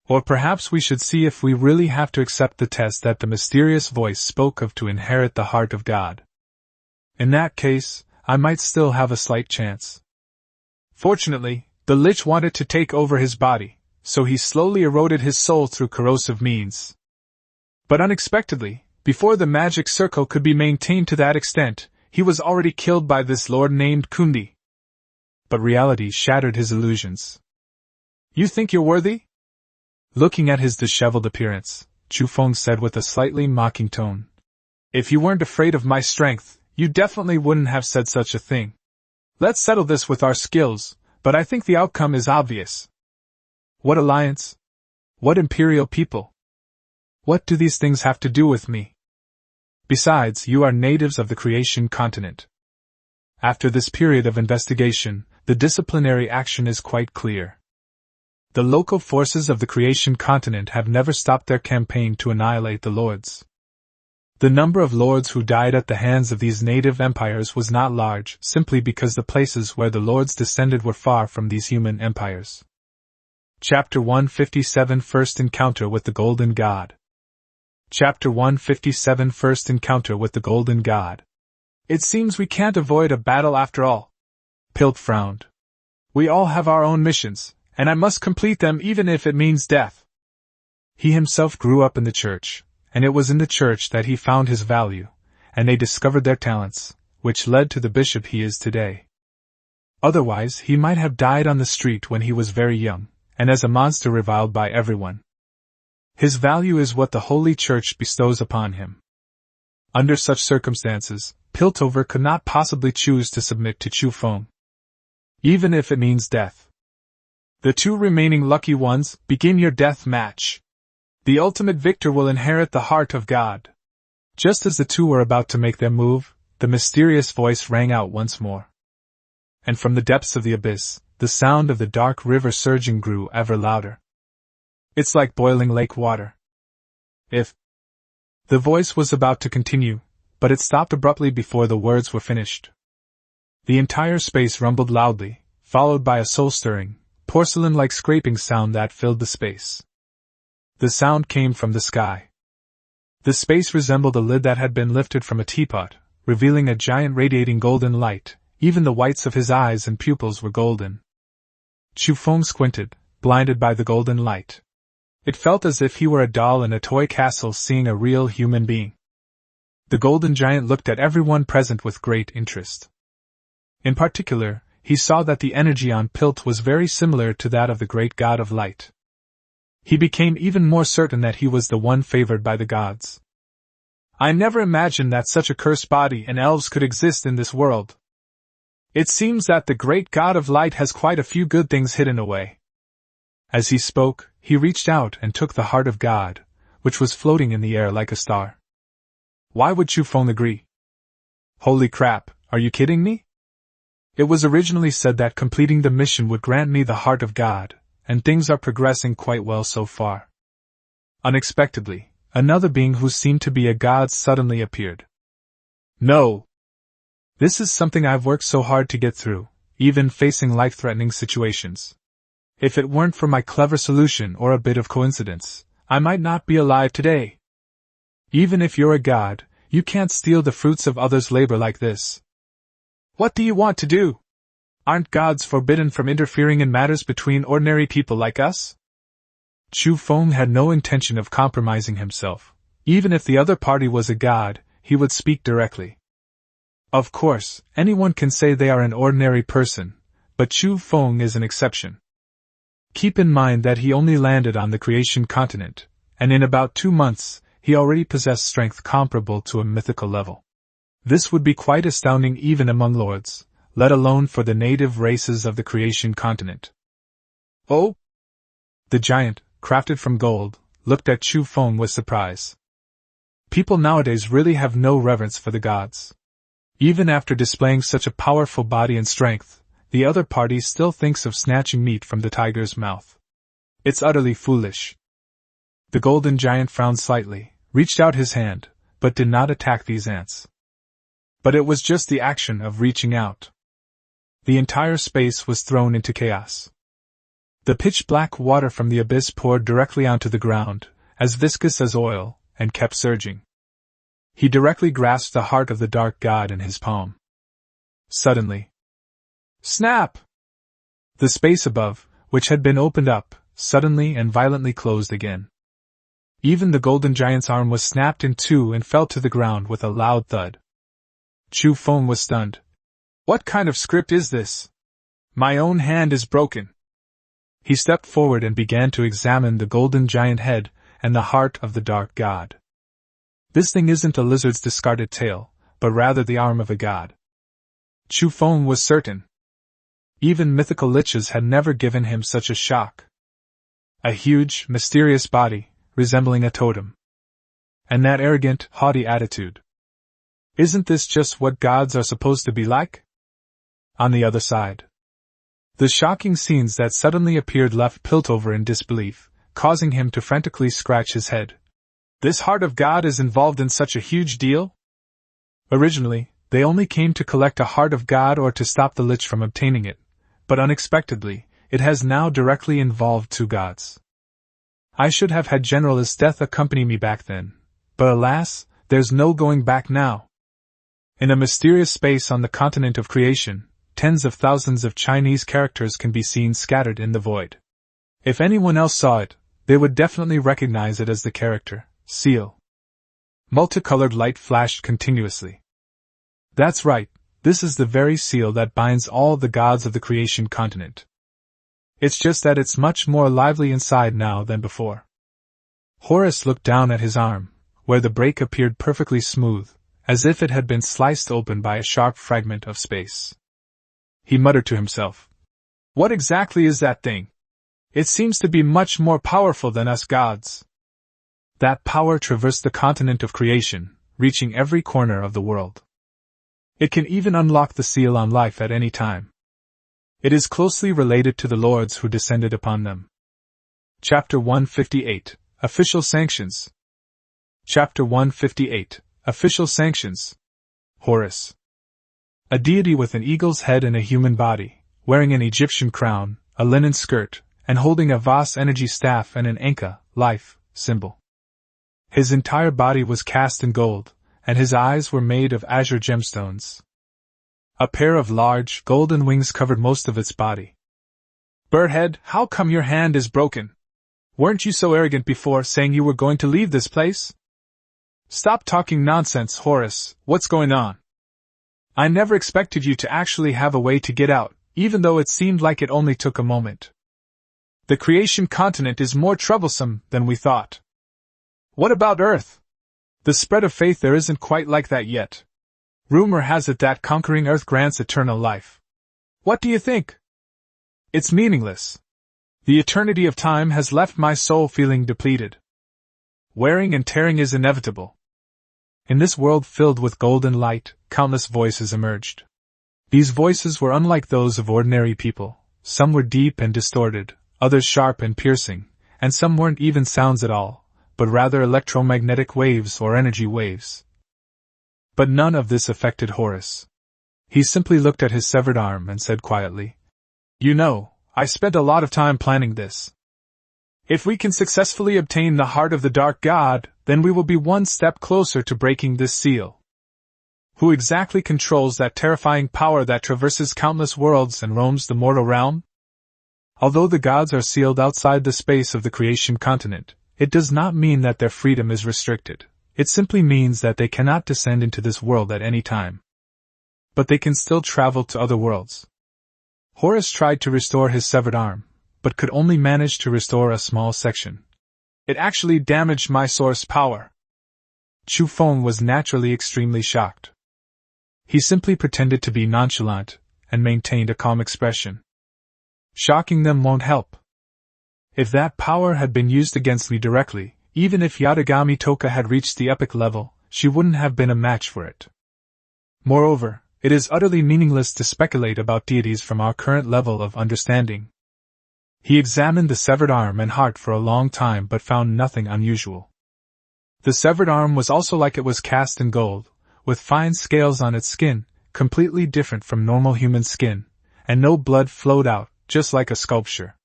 Or perhaps we should see if we really have to accept the test that the mysterious voice spoke of to inherit the heart of God. In that case, I might still have a slight chance. Fortunately, the lich wanted to take over his body, so he slowly eroded his soul through corrosive means. But unexpectedly, before the magic circle could be maintained to that extent, he was already killed by this lord named Kundi. But reality shattered his illusions. You think you're worthy? Looking at his disheveled appearance, Chu Feng said with a slightly mocking tone. If you weren't afraid of my strength, you definitely wouldn't have said such a thing. Let's settle this with our skills, but I think the outcome is obvious. What alliance? What imperial people? What do these things have to do with me? Besides, you are natives of the creation continent. After this period of investigation, the disciplinary action is quite clear. The local forces of the creation continent have never stopped their campaign to annihilate the lords. The number of lords who died at the hands of these native empires was not large, simply because the places where the lords descended were far from these human empires. Chapter 157 First Encounter with the Golden God. Chapter 157 First Encounter with the Golden God. It seems we can't avoid a battle after all. Pilt frowned. We all have our own missions, and I must complete them even if it means death. He himself grew up in the church, and it was in the church that he found his value, and they discovered their talents, which led to the bishop he is today. Otherwise, he might have died on the street when he was very young, and as a monster reviled by everyone. His value is what the Holy Church bestows upon him. Under such circumstances, Piltover could not possibly choose to submit to Chu Feng, even if it means death. The two remaining lucky ones, begin your death match. The ultimate victor will inherit the heart of God. Just as the two were about to make their move, the mysterious voice rang out once more. And from the depths of the abyss, the sound of the dark river surging grew ever louder. It's like boiling lake water. If the voice was about to continue, but it stopped abruptly before the words were finished. The entire space rumbled loudly, followed by a soul-stirring, porcelain-like scraping sound that filled the space. The sound came from the sky. The space resembled a lid that had been lifted from a teapot, revealing a giant radiating golden light. Even the whites of his eyes and pupils were golden. Chu Feng squinted, blinded by the golden light. It felt as if he were a doll in a toy castle seeing a real human being. The golden giant looked at everyone present with great interest. In particular, he saw that the energy on Pilt was very similar to that of the great god of light. He became even more certain that he was the one favored by the gods. I never imagined that such a cursed body and elves could exist in this world. It seems that the great god of light has quite a few good things hidden away. As he spoke, he reached out and took the heart of God, which was floating in the air like a star. Why would Chu Feng agree? Holy crap, are you kidding me? It was originally said that completing the mission would grant me the heart of God, and things are progressing quite well so far. Unexpectedly, another being who seemed to be a god suddenly appeared. No! This is something I've worked so hard to get through, even facing life-threatening situations. If it weren't for my clever solution or a bit of coincidence, I might not be alive today. Even if you're a god, you can't steal the fruits of others' labor like this. What do you want to do? Aren't gods forbidden from interfering in matters between ordinary people like us? Chu Feng had no intention of compromising himself. Even if the other party was a god, he would speak directly. Of course, anyone can say they are an ordinary person, but Chu Feng is an exception. Keep in mind that he only landed on the creation continent, and in about 2 months, he already possessed strength comparable to a mythical level. This would be quite astounding even among lords, let alone for the native races of the creation continent. Oh! The giant, crafted from gold, looked at Chu Feng with surprise. People nowadays really have no reverence for the gods. Even after displaying such a powerful body and strength, the other party still thinks of snatching meat from the tiger's mouth. It's utterly foolish. The golden giant frowned slightly, reached out his hand, but did not attack these ants. But it was just the action of reaching out. The entire space was thrown into chaos. The pitch-black water from the abyss poured directly onto the ground, as viscous as oil, and kept surging. He directly grasped the heart of the dark god in his palm. Suddenly, snap! The space above, which had been opened up, suddenly and violently closed again. Even the golden giant's arm was snapped in two and fell to the ground with a loud thud. Chu Feng was stunned. What kind of script is this? My own hand is broken. He stepped forward and began to examine the golden giant head and the heart of the dark god. This thing isn't a lizard's discarded tail, but rather the arm of a god. Chu Feng was certain. Even mythical liches had never given him such a shock. A huge, mysterious body, resembling a totem. And that arrogant, haughty attitude. Isn't this just what gods are supposed to be like? On the other side, the shocking scenes that suddenly appeared left Piltover in disbelief, causing him to frantically scratch his head. This heart of God is involved in such a huge deal? Originally, they only came to collect a heart of God or to stop the Lich from obtaining it, but unexpectedly, it has now directly involved two gods. I should have had General Death accompany me back then, but alas, there's no going back now. In a mysterious space on the continent of creation, tens of thousands of Chinese characters can be seen scattered in the void. If anyone else saw it, they would definitely recognize it as the character, seal. Multicolored light flashed continuously. That's right, this is the very seal that binds all the gods of the creation continent. It's just that it's much more lively inside now than before. Horus looked down at his arm, where the break appeared perfectly smooth, as if it had been sliced open by a sharp fragment of space. He muttered to himself, "What exactly is that thing? It seems to be much more powerful than us gods." That power traversed the continent of creation, reaching every corner of the world. It can even unlock the seal on life at any time. It is closely related to the lords who descended upon them. Chapter 158, Official Sanctions. Chapter 158, Official Sanctions. Horus. A deity with an eagle's head and a human body, wearing an Egyptian crown, a linen skirt, and holding a vast energy staff and an anka, life, symbol. His entire body was cast in gold, and his eyes were made of azure gemstones. A pair of large, golden wings covered most of its body. "Birdhead, how come your hand is broken? Weren't you so arrogant before, saying you were going to leave this place?" "Stop talking nonsense, Horus, what's going on? I never expected you to actually have a way to get out, even though it seemed like it only took a moment. The creation continent is more troublesome than we thought." "What about Earth? The spread of faith there isn't quite like that yet. Rumor has it that conquering Earth grants eternal life. What do you think?" "It's meaningless. The eternity of time has left my soul feeling depleted. Wearing and tearing is inevitable." In this world filled with golden light, countless voices emerged. These voices were unlike those of ordinary people. Some were deep and distorted, others sharp and piercing, and some weren't even sounds at all, but rather electromagnetic waves or energy waves. But none of this affected Horus. He simply looked at his severed arm and said quietly, "You know, I spent a lot of time planning this. If we can successfully obtain the heart of the Dark God, then we will be one step closer to breaking this seal. Who exactly controls that terrifying power that traverses countless worlds and roams the mortal realm? Although the gods are sealed outside the space of the creation continent, it does not mean that their freedom is restricted. It simply means that they cannot descend into this world at any time. But they can still travel to other worlds." Horus tried to restore his severed arm, but could only manage to restore a small section. "It actually damaged my source power." Chu Feng was naturally extremely shocked. He simply pretended to be nonchalant, and maintained a calm expression. "Shocking them won't help. If that power had been used against me directly, even if Yatagami Toka had reached the epic level, she wouldn't have been a match for it. Moreover, it is utterly meaningless to speculate about deities from our current level of understanding." He examined the severed arm and heart for a long time but found nothing unusual. The severed arm was also like it was cast in gold, with fine scales on its skin, completely different from normal human skin, and no blood flowed out, just like a sculpture.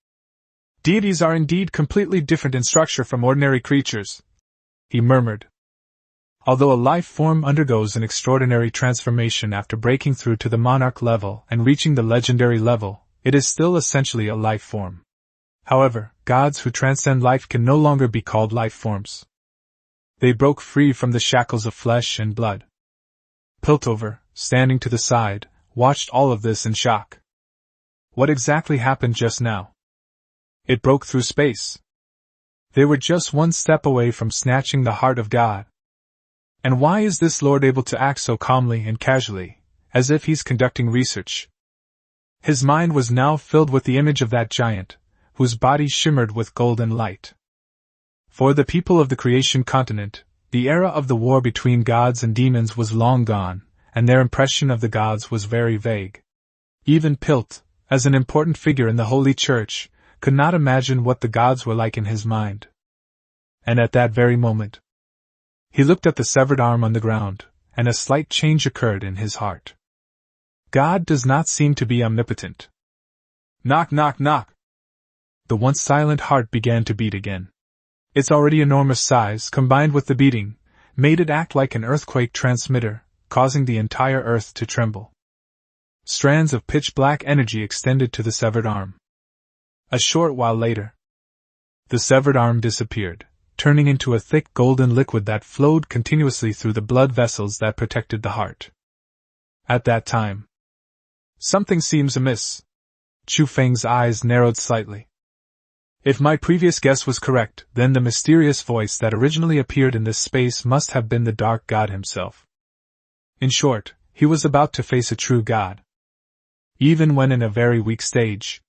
"Deities are indeed completely different in structure from ordinary creatures," he murmured. Although a life form undergoes an extraordinary transformation after breaking through to the monarch level and reaching the legendary level, it is still essentially a life form. However, gods who transcend life can no longer be called life forms. They broke free from the shackles of flesh and blood. Piltover, standing to the side, watched all of this in shock. What exactly happened just now? It broke through space. They were just one step away from snatching the heart of God. And why is this lord able to act so calmly and casually, as if he's conducting research? His mind was now filled with the image of that giant, whose body shimmered with golden light. For the people of the creation continent, The era of the war between gods and demons was long gone, and their impression of the gods was very vague. Even Pilt, as an important figure in the Holy Church, could not imagine what the gods were like in his mind. And at that very moment, he looked at the severed arm on the ground, and a slight change occurred in his heart. God does not seem to be omnipotent. Knock, knock, knock. The once silent heart began to beat again. Its already enormous size, combined with the beating, made it act like an earthquake transmitter, causing the entire earth to tremble. Strands of pitch-black energy extended to the severed arm. A short while later, the severed arm disappeared, turning into a thick golden liquid that flowed continuously through the blood vessels that protected the heart. At that time, something seems amiss. Chu Feng's eyes narrowed slightly. If my previous guess was correct, then the mysterious voice that originally appeared in this space must have been the Dark God himself. In short, he was about to face a true God, even when in a very weak stage.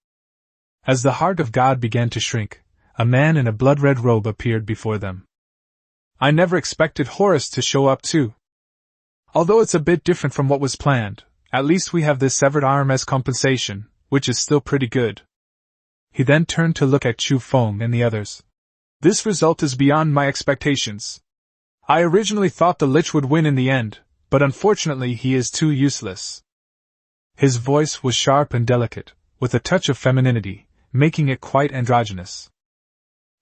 As the heart of God began to shrink, a man in a blood-red robe appeared before them. I never expected Horus to show up too. Although it's a bit different from what was planned, at least we have this severed arm as compensation, which is still pretty good. He then turned to look at Chu Feng and the others. This result is beyond my expectations. I originally thought the Lich would win in the end, but unfortunately he is too useless. His voice was sharp and delicate, with a touch of femininity, making it quite androgynous.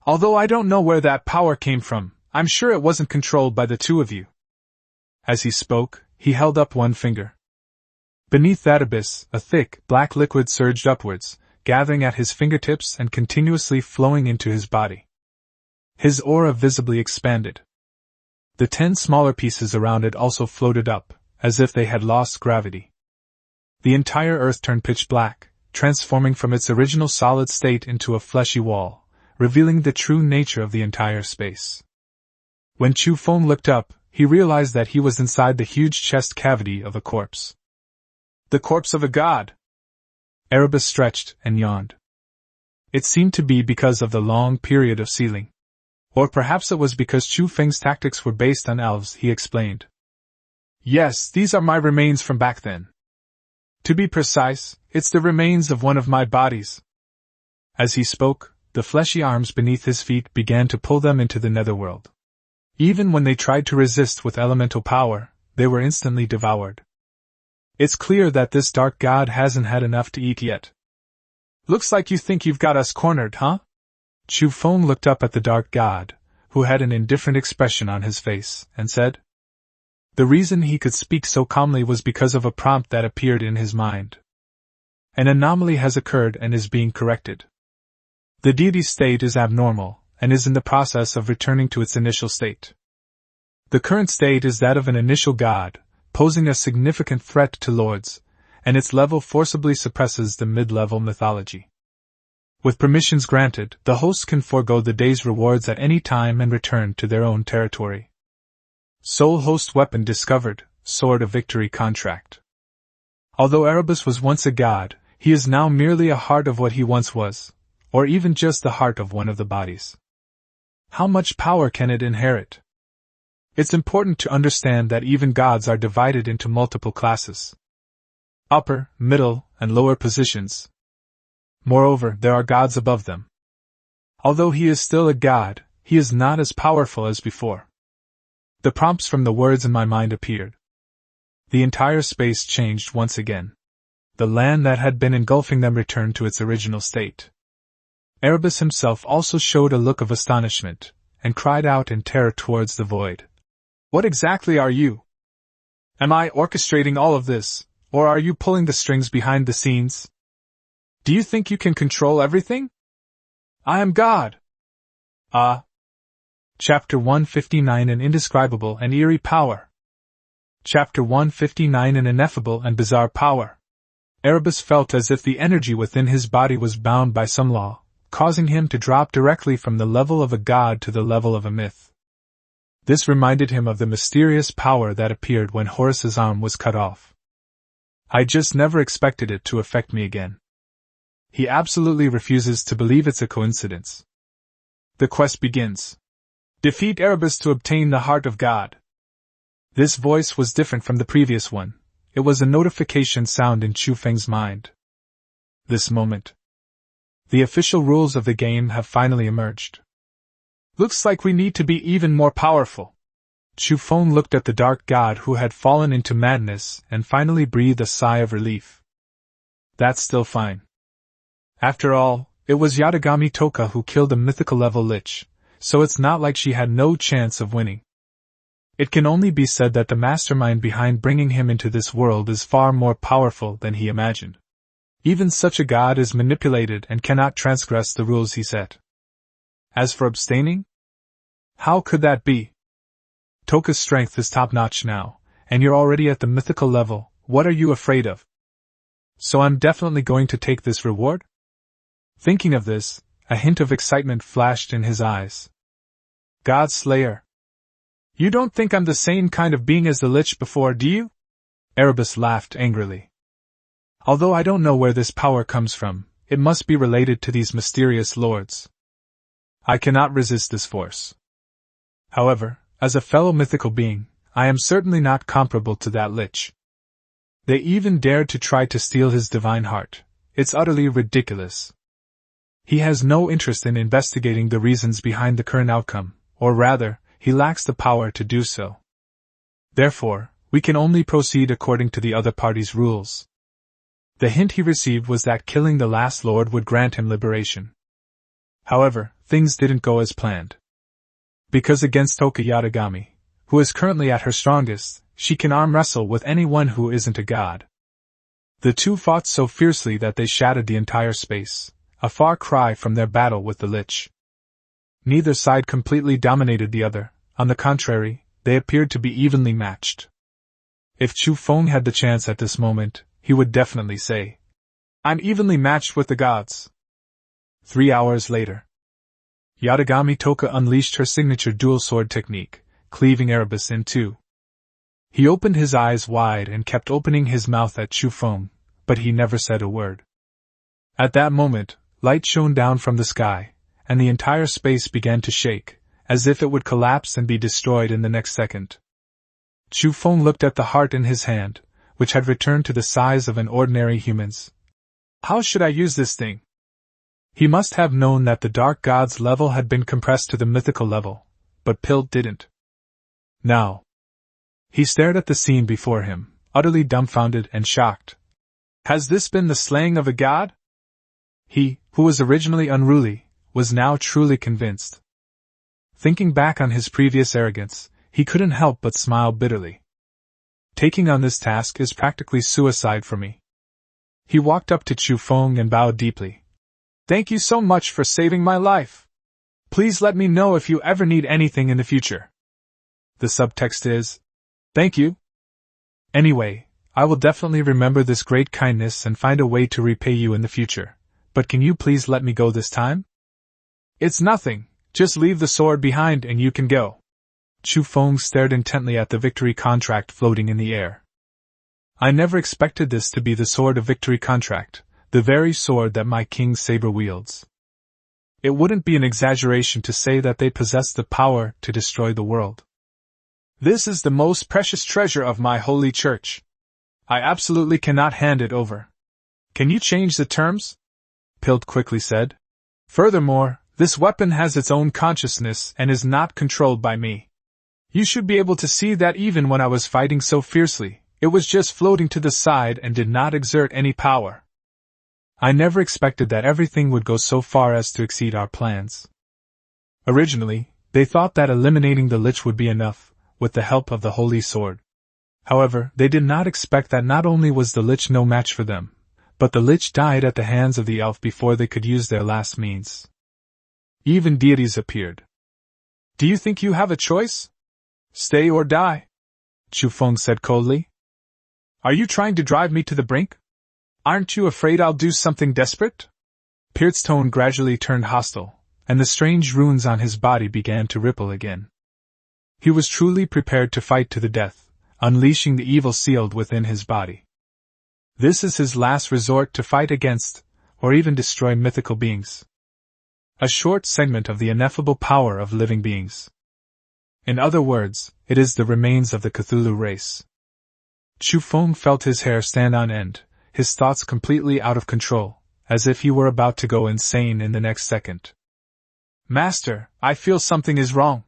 Although I don't know where that power came from, I'm sure it wasn't controlled by the two of you. As he spoke, he held up one finger. Beneath that abyss, a thick, black liquid surged upwards, gathering at his fingertips and continuously flowing into his body. His aura visibly expanded. The 10 smaller pieces around it also floated up, as if they had lost gravity. The entire earth turned pitch black, transforming from its original solid state into a fleshy wall, revealing the true nature of the entire space. When Chu Feng looked up, he realized that he was inside the huge chest cavity of a corpse. The corpse of a god! Erebus stretched and yawned. It seemed to be because of the long period of sealing. Or perhaps it was because Chu Feng's tactics were based on elves, he explained. Yes, these are my remains from back then. To be precise, it's the remains of one of my bodies. As he spoke, the fleshy arms beneath his feet began to pull them into the netherworld. Even when they tried to resist with elemental power, they were instantly devoured. It's clear that this dark god hasn't had enough to eat yet. Looks like you think you've got us cornered, huh? Chu Feng looked up at the dark god, who had an indifferent expression on his face, and said. The reason he could speak so calmly was because of a prompt that appeared in his mind. An anomaly has occurred and is being corrected. The deity's state is abnormal, and is in the process of returning to its initial state. The current state is that of an initial god, posing a significant threat to lords, and its level forcibly suppresses the mid-level mythology. With permissions granted, the hosts can forego the day's rewards at any time and return to their own territory. Soul host weapon discovered, Sword of Victory contract. Although Erebus was once a god, he is now merely a heart of what he once was, or even just the heart of one of the bodies. How much power can it inherit? It's important to understand that even gods are divided into multiple classes. Upper, middle, and lower positions. Moreover, there are gods above them. Although he is still a god, he is not as powerful as before. The prompts from the words in my mind appeared. The entire space changed once again. The land that had been engulfing them returned to its original state. Erebus himself also showed a look of astonishment, and cried out in terror towards the void. What exactly are you? Am I orchestrating all of this, or are you pulling the strings behind the scenes? Do you think you can control everything? I am God! Chapter 159 An Indescribable and Eerie Power. Chapter 159 An Ineffable and Bizarre Power. Erebus felt as if the energy within his body was bound by some law, causing him to drop directly from the level of a god to the level of a myth. This reminded him of the mysterious power that appeared when Horus's arm was cut off. I just never expected it to affect me again. He absolutely refuses to believe it's a coincidence. The quest begins. Defeat Erebus to obtain the heart of God. This voice was different from the previous one. It was a notification sound in Chu Feng's mind. This moment. The official rules of the game have finally emerged. Looks like we need to be even more powerful. Chu Feng looked at the dark god who had fallen into madness and finally breathed a sigh of relief. That's still fine. After all, it was Yatagami Toka who killed the mythical-level lich, so it's not like she had no chance of winning. It can only be said that the mastermind behind bringing him into this world is far more powerful than he imagined. Even such a god is manipulated and cannot transgress the rules he set. As for abstaining? How could that be? Toka's strength is top-notch now, and you're already at the mythical level. What are you afraid of? So I'm definitely going to take this reward? Thinking of this, a hint of excitement flashed in his eyes. God Slayer. You don't think I'm the same kind of being as the lich before, do you? Erebus laughed angrily. Although I don't know where this power comes from, it must be related to these mysterious lords. I cannot resist this force. However, as a fellow mythical being, I am certainly not comparable to that lich. They even dared to try to steal his divine heart. It's utterly ridiculous. He has no interest in investigating the reasons behind the current outcome, or rather, he lacks the power to do so. Therefore, we can only proceed according to the other party's rules. The hint he received was that killing the last lord would grant him liberation. However, things didn't go as planned. Because against Toka Yatagami, who is currently at her strongest, she can arm wrestle with anyone who isn't a god. The two fought so fiercely that they shattered the entire space, a far cry from their battle with the lich. Neither side completely dominated the other, on the contrary, they appeared to be evenly matched. If Chu Feng had the chance at this moment, he would definitely say, I'm evenly matched with the gods. 3 hours later. Yatagami Toka unleashed her signature dual sword technique, cleaving Erebus in two. He opened his eyes wide and kept opening his mouth at Chu Feng, but he never said a word. At that moment, light shone down from the sky, and the entire space began to shake, as if it would collapse and be destroyed in the next second. Chu Feng looked at the heart in his hand, which had returned to the size of an ordinary human's. How should I use this thing? He must have known that the Dark God's level had been compressed to the mythical level, but Pilt didn't. Now. He stared at the scene before him, utterly dumbfounded and shocked. Has this been the slaying of a god? He, who was originally unruly, was now truly convinced. Thinking back on his previous arrogance, he couldn't help but smile bitterly. Taking on this task is practically suicide for me. He walked up to Chu Feng and bowed deeply. Thank you so much for saving my life. Please let me know if you ever need anything in the future. The subtext is, thank you. Anyway, I will definitely remember this great kindness and find a way to repay you in the future. But can you please let me go this time? It's nothing, just leave the sword behind and you can go. Chu Feng stared intently at the victory contract floating in the air. I never expected this to be the sword of victory contract, the very sword that my king's saber wields. It wouldn't be an exaggeration to say that they possess the power to destroy the world. This is the most precious treasure of my holy church. I absolutely cannot hand it over. Can you change the terms? Pilt quickly said. Furthermore, this weapon has its own consciousness and is not controlled by me. You should be able to see that even when I was fighting so fiercely, it was just floating to the side and did not exert any power. I never expected that everything would go so far as to exceed our plans. Originally, they thought that eliminating the lich would be enough, with the help of the holy sword. However, they did not expect that not only was the lich no match for them, but the lich died at the hands of the elf before they could use their last means. Even deities appeared. Do you think you have a choice? Stay or die? Chu Feng said coldly. Are you trying to drive me to the brink? Aren't you afraid I'll do something desperate? Pirt's tone gradually turned hostile, and the strange runes on his body began to ripple again. He was truly prepared to fight to the death, unleashing the evil sealed within his body. This is his last resort to fight against, or even destroy mythical beings. A short segment of the ineffable power of living beings. In other words, it is the remains of the Cthulhu race. Chu Feng felt his hair stand on end, his thoughts completely out of control, as if he were about to go insane in the next second. Master, I feel something is wrong.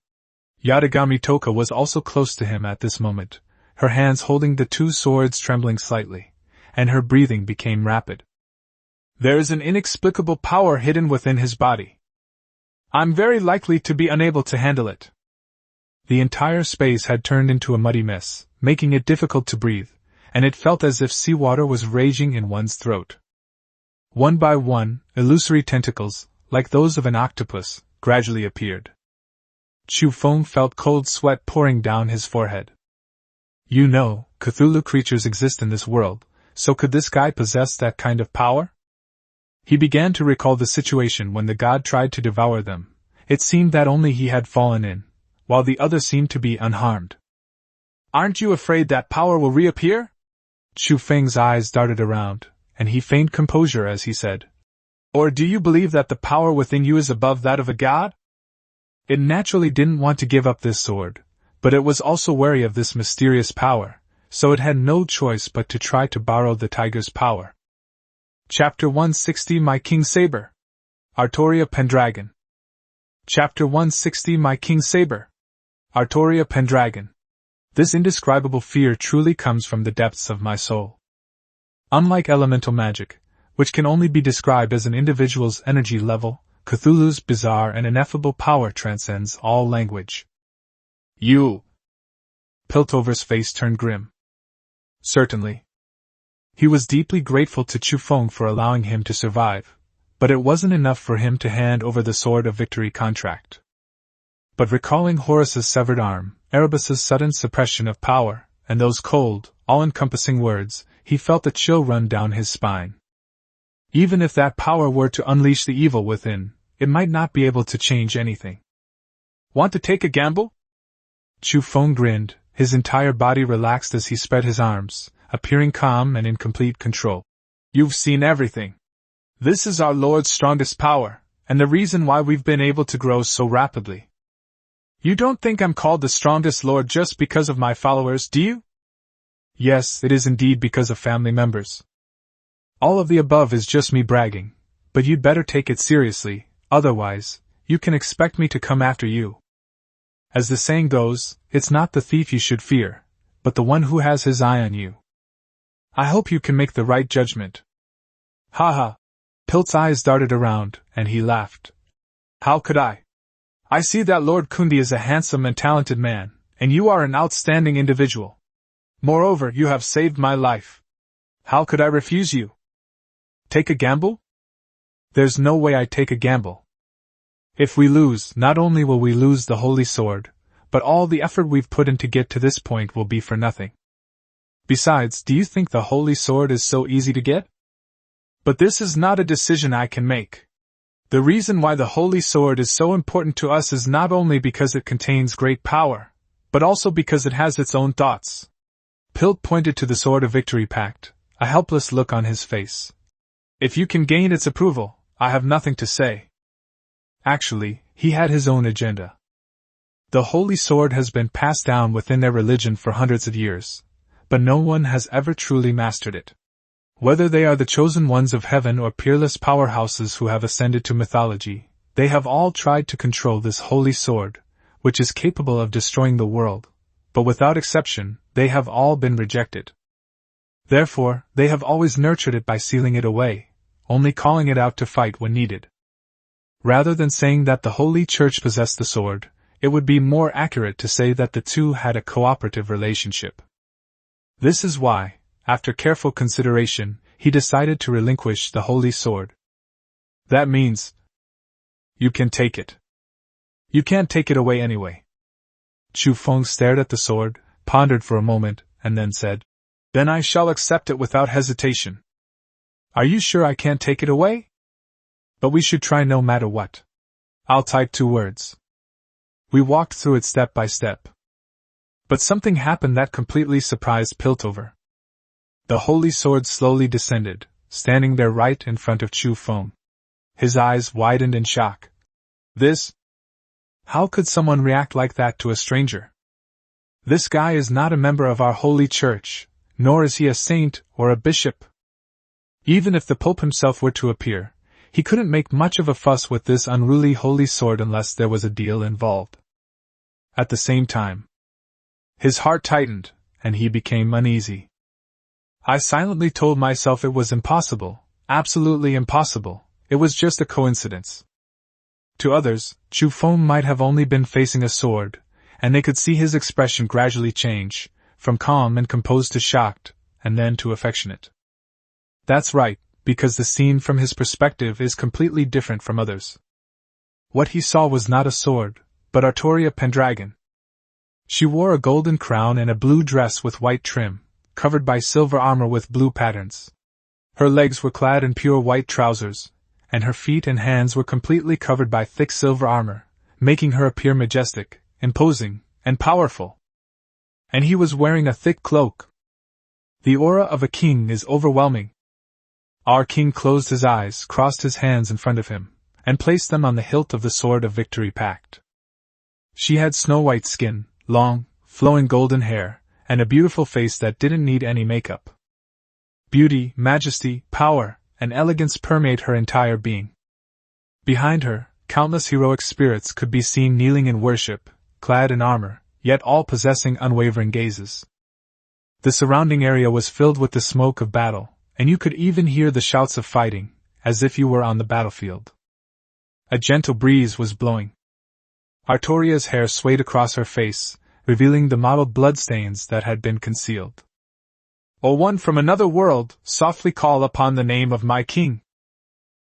Yatagami Toka was also close to him at this moment, her hands holding the two swords trembling slightly, and her breathing became rapid. There is an inexplicable power hidden within his body. I'm very likely to be unable to handle it. The entire space had turned into a muddy mess, making it difficult to breathe, and it felt as if seawater was raging in one's throat. One by one, illusory tentacles, like those of an octopus, gradually appeared. Chu Feng felt cold sweat pouring down his forehead. You know, Cthulhu creatures exist in this world, so could this guy possess that kind of power? He began to recall the situation when the god tried to devour them. It seemed that only he had fallen in, while the other seemed to be unharmed. Aren't you afraid that power will reappear? Chu Feng's eyes darted around, and he feigned composure as he said, Or do you believe that the power within you is above that of a god? It naturally didn't want to give up this sword, but it was also wary of this mysterious power, so it had no choice but to try to borrow the tiger's power. Chapter 160 My King Saber. Artoria Pendragon. Chapter 160 My King Saber. Artoria Pendragon. This indescribable fear truly comes from the depths of my soul. Unlike elemental magic, which can only be described as an individual's energy level, Cthulhu's bizarre and ineffable power transcends all language. You! Piltover's face turned grim. Certainly. He was deeply grateful to Chu Feng for allowing him to survive, but it wasn't enough for him to hand over the Sword of Victory contract. But recalling Horus's severed arm, Erebus's sudden suppression of power, and those cold, all-encompassing words, he felt a chill run down his spine. Even if that power were to unleash the evil within, it might not be able to change anything. Want to take a gamble? Chu Feng grinned, his entire body relaxed as he spread his arms, appearing calm and in complete control. You've seen everything. This is our Lord's strongest power, and the reason why we've been able to grow so rapidly. You don't think I'm called the strongest Lord just because of my followers, do you? Yes, it is indeed because of family members. All of the above is just me bragging, but you'd better take it seriously, otherwise, you can expect me to come after you. As the saying goes, it's not the thief you should fear, but the one who has his eye on you. I hope you can make the right judgment. Ha ha! Pilt's eyes darted around, and he laughed. How could I? I see that Lord Kundi is a handsome and talented man, and you are an outstanding individual. Moreover, you have saved my life. How could I refuse you? Take a gamble? There's no way I'd take a gamble. If we lose, not only will we lose the Holy Sword, but all the effort we've put in to get to this point will be for nothing. Besides, do you think the Holy Sword is so easy to get? But this is not a decision I can make. The reason why the Holy Sword is so important to us is not only because it contains great power, but also because it has its own thoughts. Pilt pointed to the Sword of Victory Pact, a helpless look on his face. If you can gain its approval, I have nothing to say. Actually, he had his own agenda. The Holy Sword has been passed down within their religion for hundreds of years, but no one has ever truly mastered it. Whether they are the chosen ones of heaven or peerless powerhouses who have ascended to mythology, they have all tried to control this Holy Sword, which is capable of destroying the world, but without exception, they have all been rejected. Therefore, they have always nurtured it by sealing it away, only calling it out to fight when needed. Rather than saying that the Holy Church possessed the sword, it would be more accurate to say that the two had a cooperative relationship. This is why, after careful consideration, he decided to relinquish the Holy Sword. That means, you can take it. You can't take it away anyway. Chu Feng stared at the sword, pondered for a moment, and then said, Then I shall accept it without hesitation. Are you sure I can't take it away? But we should try no matter what. I'll type 2 words. We walked through it step by step. But something happened that completely surprised Piltover. The Holy Sword slowly descended, standing there right in front of Chu Feng. His eyes widened in shock. This How could someone react like that to a stranger? This guy is not a member of our holy church, nor is he a saint or a bishop. Even if the Pope himself were to appear, he couldn't make much of a fuss with this unruly holy sword unless there was a deal involved. At the same time, his heart tightened, and he became uneasy. I silently told myself it was impossible, absolutely impossible, it was just a coincidence. To others, Chu Feng might have only been facing a sword, and they could see his expression gradually change, from calm and composed to shocked, and then to affectionate. That's right, because the scene from his perspective is completely different from others. What he saw was not a sword, but Artoria Pendragon. She wore a golden crown and a blue dress with white trim, covered by silver armor with blue patterns. Her legs were clad in pure white trousers, and her feet and hands were completely covered by thick silver armor, making her appear majestic, imposing, and powerful. And he was wearing a thick cloak. The aura of a king is overwhelming. Our king closed his eyes, crossed his hands in front of him, and placed them on the hilt of the sword of victory pact. She had snow-white skin, long, flowing golden hair, and a beautiful face that didn't need any makeup. Beauty, majesty, power, and elegance permeate her entire being. Behind her, countless heroic spirits could be seen kneeling in worship, clad in armor, yet all possessing unwavering gazes. The surrounding area was filled with the smoke of battle, and you could even hear the shouts of fighting, as if you were on the battlefield. A gentle breeze was blowing. Artoria's hair swayed across her face, revealing the mottled bloodstains that had been concealed. O one from another world, softly call upon the name of my king.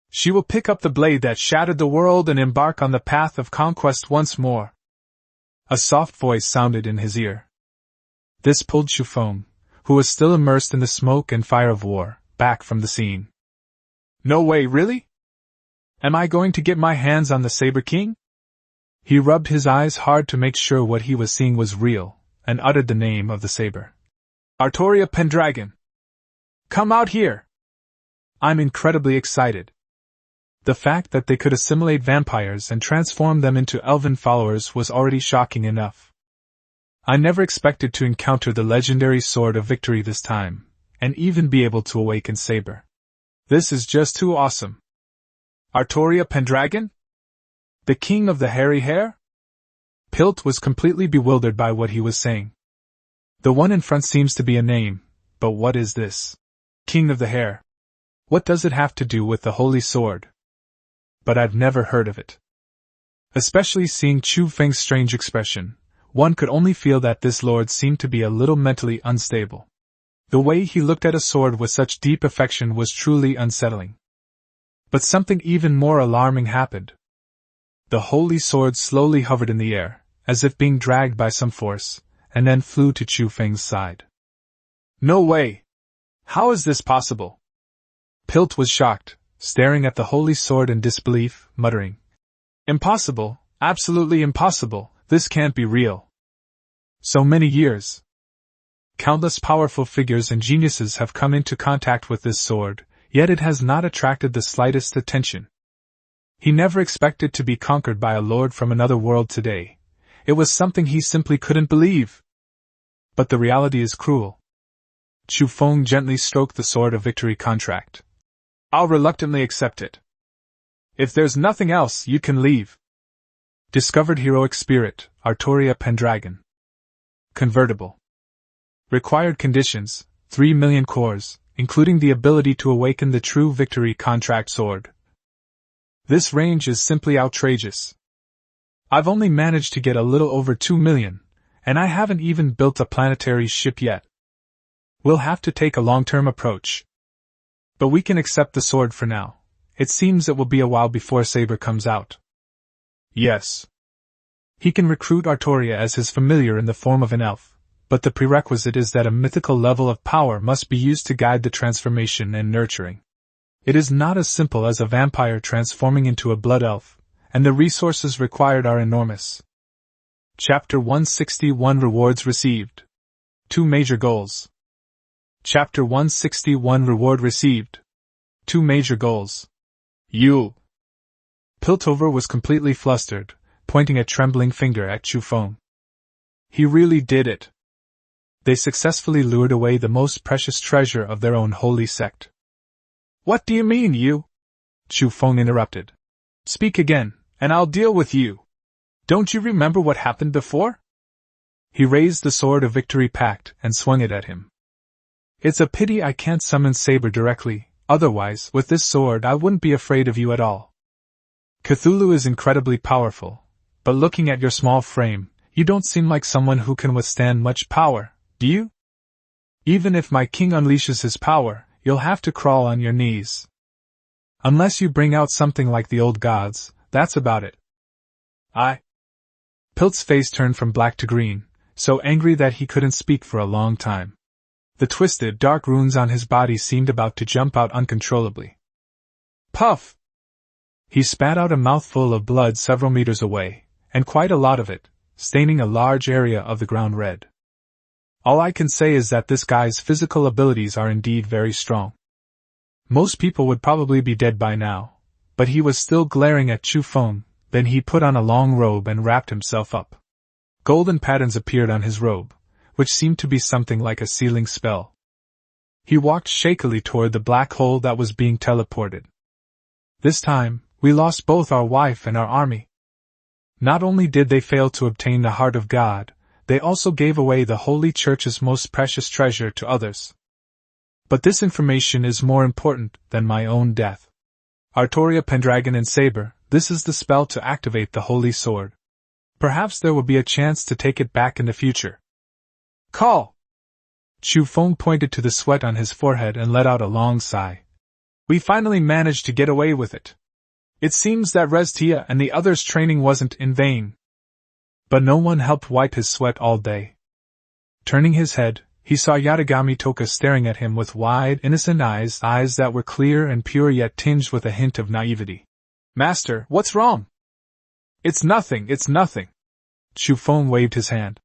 She will pick up the blade that shattered the world and embark on the path of conquest once more. A soft voice sounded in his ear. This pulled Chu Feng, who was still immersed in the smoke and fire of war, back from the scene. No way, really? Am I going to get my hands on the Saber King? He rubbed his eyes hard to make sure what he was seeing was real, and uttered the name of the saber. Artoria Pendragon. Come out here! I'm incredibly excited. The fact that they could assimilate vampires and transform them into elven followers was already shocking enough. I never expected to encounter the legendary Sword of Victory this time, and even be able to awaken Saber. This is just too awesome. Artoria Pendragon? The king of the hairy hair? Pilt was completely bewildered by what he was saying. The one in front seems to be a name, but what is this? King of the hair. What does it have to do with the holy sword? But I've never heard of it. Especially seeing Chu Feng's strange expression, one could only feel that this lord seemed to be a little mentally unstable. The way he looked at a sword with such deep affection was truly unsettling. But something even more alarming happened. The holy sword slowly hovered in the air, as if being dragged by some force, and then flew to Chu Feng's side. No way! How is this possible? Pilt was shocked, staring at the holy sword in disbelief, muttering, Impossible, absolutely impossible, this can't be real. So many years. Countless powerful figures and geniuses have come into contact with this sword, yet it has not attracted the slightest attention. He never expected to be conquered by a lord from another world today. It was something he simply couldn't believe. But the reality is cruel. Chu Feng gently stroked the Sword of Victory contract. I'll reluctantly accept it. If there's nothing else, you can leave. Discovered heroic spirit, Artoria Pendragon. Convertible. Required conditions, 3 million cores, including the ability to awaken the true victory contract sword. This range is simply outrageous. I've only managed to get a little over 2 million, and I haven't even built a planetary ship yet. We'll have to take a long-term approach. But we can accept the sword for now. It seems it will be a while before Saber comes out. Yes. He can recruit Artoria as his familiar in the form of an elf, but the prerequisite is that a mythical level of power must be used to guide the transformation and nurturing. It is not as simple as a vampire transforming into a blood elf, and the resources required are enormous. Chapter 161 Rewards Received. 2 Major Goals. Chapter 161 Reward Received. 2 Major Goals. You. Piltover was completely flustered, pointing a trembling finger at Chu Feng. He really did it. They successfully lured away the most precious treasure of their own holy sect. What do you mean, you? Chu Feng interrupted. Speak again, and I'll deal with you. Don't you remember what happened before? He raised the sword of victory pact and swung it at him. It's a pity I can't summon Saber directly, otherwise, with this sword I wouldn't be afraid of you at all. Cthulhu is incredibly powerful, but looking at your small frame, you don't seem like someone who can withstand much power, do you? Even if my king unleashes his power, you'll have to crawl on your knees. Unless you bring out something like the old gods, that's about it. Pilt's face turned from black to green, so angry that he couldn't speak for a long time. The twisted, dark runes on his body seemed about to jump out uncontrollably. Puff! He spat out a mouthful of blood several meters away, and quite a lot of it, staining a large area of the ground red. All I can say is that this guy's physical abilities are indeed very strong. Most people would probably be dead by now, but he was still glaring at Chu Feng. Then he put on a long robe and wrapped himself up. Golden patterns appeared on his robe, which seemed to be something like a sealing spell. He walked shakily toward the black hole that was being teleported. This time, we lost both our wife and our army. Not only did they fail to obtain the heart of God, they also gave away the Holy Church's most precious treasure to others. But this information is more important than my own death. Artoria Pendragon and Saber, this is the spell to activate the Holy Sword. Perhaps there will be a chance to take it back in the future. Call! Chu Feng pointed to the sweat on his forehead and let out a long sigh. We finally managed to get away with it. It seems that Restia and the others' training wasn't in vain. But no one helped wipe his sweat all day. Turning his head, he saw Yatagami Toka staring at him with wide, innocent eyes that were clear and pure yet tinged with a hint of naivety. Master, what's wrong? It's nothing. Chu Feng waved his hand.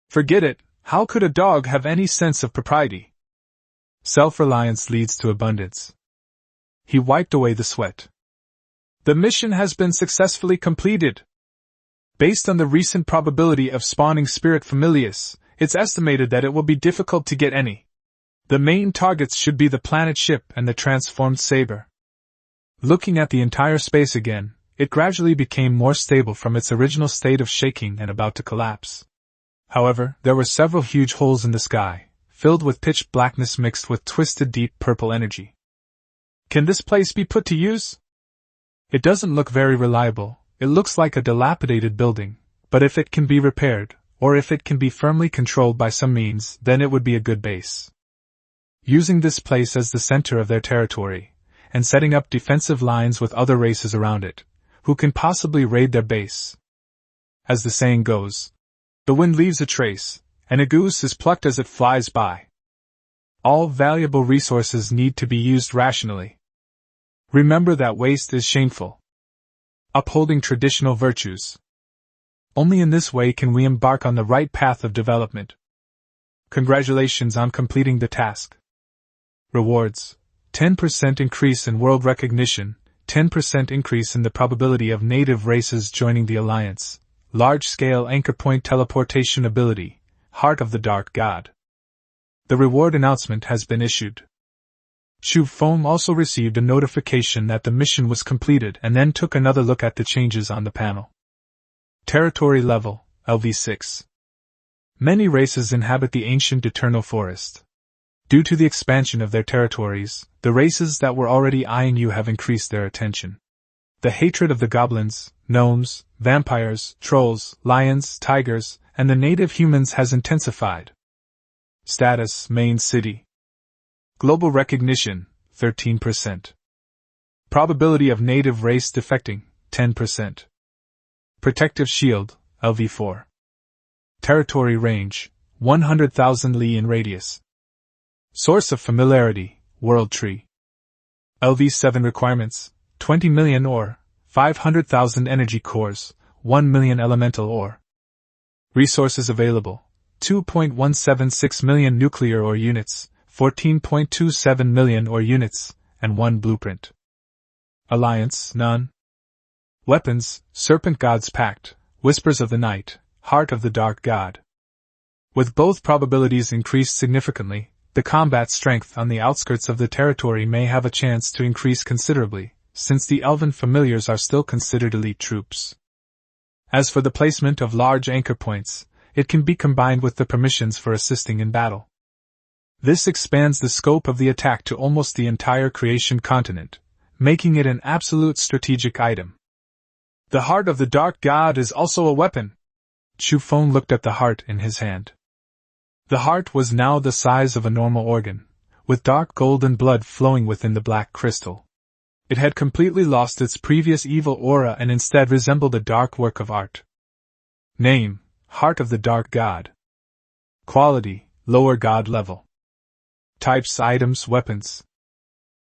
Forget it, how could a dog have any sense of propriety? Self-reliance leads to abundance. He wiped away the sweat. The mission has been successfully completed. Based on the recent probability of spawning Spirit Familius, it's estimated that it will be difficult to get any. The main targets should be the planet ship and the transformed saber. Looking at the entire space again, it gradually became more stable from its original state of shaking and about to collapse. However, there were several huge holes in the sky, filled with pitch blackness mixed with twisted deep purple energy. Can this place be put to use? It doesn't look very reliable, it looks like a dilapidated building, but if it can be repaired, or if it can be firmly controlled by some means, then it would be a good base. Using this place as the center of their territory, and setting up defensive lines with other races around it, who can possibly raid their base. As the saying goes, the wind leaves a trace, and a goose is plucked as it flies by. All valuable resources need to be used rationally. Remember that waste is shameful. Upholding traditional virtues. Only in this way can we embark on the right path of development. Congratulations on completing the task. Rewards: 10% increase in world recognition, 10% increase in the probability of native races joining the Alliance, large-scale anchor point teleportation ability, Heart of the Dark God. The reward announcement has been issued. Chu Feng also received a notification that the mission was completed and then took another look at the changes on the panel. Territory level, LV6. Many races inhabit the ancient eternal forest. Due to the expansion of their territories, the races that were already eyeing you have increased their attention. The hatred of the goblins, gnomes, vampires, trolls, lions, tigers, and the native humans has intensified. Status: Main City. Global recognition: 13%. Probability of native race defecting: 10%. Protective shield: LV4. Territory range: 100,000 li in radius. Source of familiarity: World Tree. LV7 requirements: 20 million ore, 500,000 energy cores, 1 million elemental ore. Resources available: 2.176 million nuclear ore units, 14.27 million ore units, and 1 blueprint. Alliance: none. Weapons: Serpent God's Pact, Whispers of the Night, Heart of the Dark God. With both probabilities increased significantly, the combat strength on the outskirts of the territory may have a chance to increase considerably, since the elven familiars are still considered elite troops. As for the placement of large anchor points, it can be combined with the permissions for assisting in battle. This expands the scope of the attack to almost the entire creation continent, making it an absolute strategic item. The Heart of the Dark God is also a weapon. Chu Feng looked at the heart in his hand. The heart was now the size of a normal organ, with dark golden blood flowing within the black crystal. It had completely lost its previous evil aura and instead resembled a dark work of art. Name: Heart of the Dark God. Quality: lower god level. Types: items, weapons.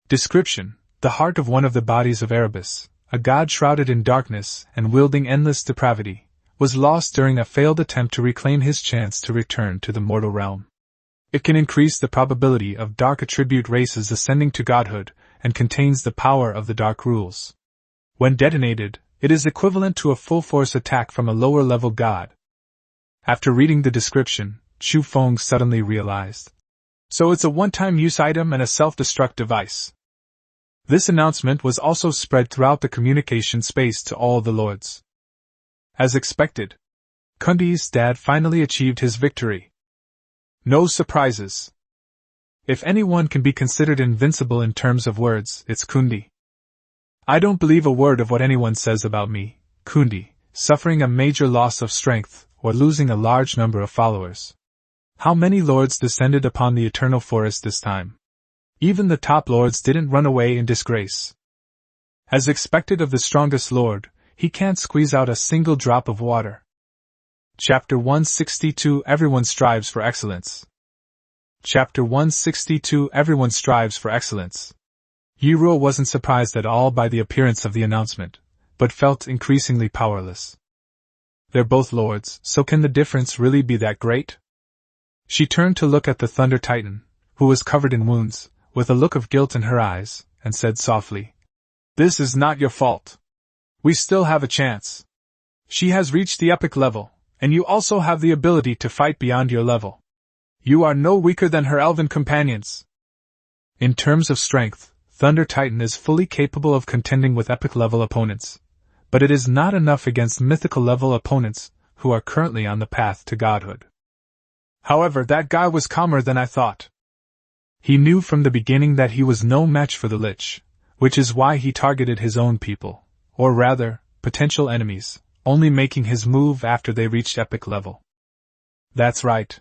Description: the heart of one of the bodies of Erebus, a god shrouded in darkness and wielding endless depravity, was lost during a failed attempt to reclaim his chance to return to the mortal realm. It can increase the probability of dark attribute races ascending to godhood, and contains the power of the dark rules. When detonated, it is equivalent to a full-force attack from a lower-level god. After reading the description, Chu Feng suddenly realized. So it's a one-time use item and a self-destruct device. This announcement was also spread throughout the communication space to all the lords. As expected, Kundi's dad finally achieved his victory. No surprises. If anyone can be considered invincible in terms of words, it's Kundi. I don't believe a word of what anyone says about me, Kundi, suffering a major loss of strength, or losing a large number of followers. How many lords descended upon the Eternal Forest this time? Even the top lords didn't run away in disgrace. As expected of the strongest lord, he can't squeeze out a single drop of water. Chapter 162 Everyone Strives for Excellence. Chapter 162 Everyone Strives for Excellence. Yiruo wasn't surprised at all by the appearance of the announcement, but felt increasingly powerless. They're both lords, so can the difference really be that great? She turned to look at the Thunder Titan, who was covered in wounds, with a look of guilt in her eyes, and said softly, "This is not your fault. We still have a chance. She has reached the epic level, and you also have the ability to fight beyond your level. You are no weaker than her elven companions." In terms of strength, Thunder Titan is fully capable of contending with epic-level opponents, but it is not enough against mythical-level opponents who are currently on the path to godhood. However, that guy was calmer than I thought. He knew from the beginning that he was no match for the Lich, which is why he targeted his own people, or rather, potential enemies, only making his move after they reached epic level. That's right.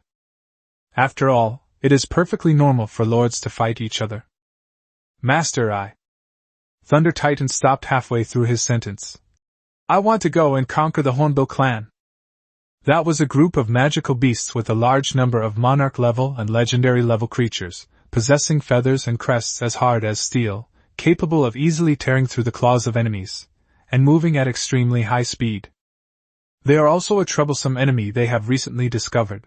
After all, it is perfectly normal for lords to fight each other. Master, Thunder Titan stopped halfway through his sentence. I want to go and conquer the Hornbill clan. That was a group of magical beasts with a large number of monarch-level and legendary-level creatures, possessing feathers and crests as hard as steel, capable of easily tearing through the claws of enemies, and moving at extremely high speed. They are also a troublesome enemy they have recently discovered.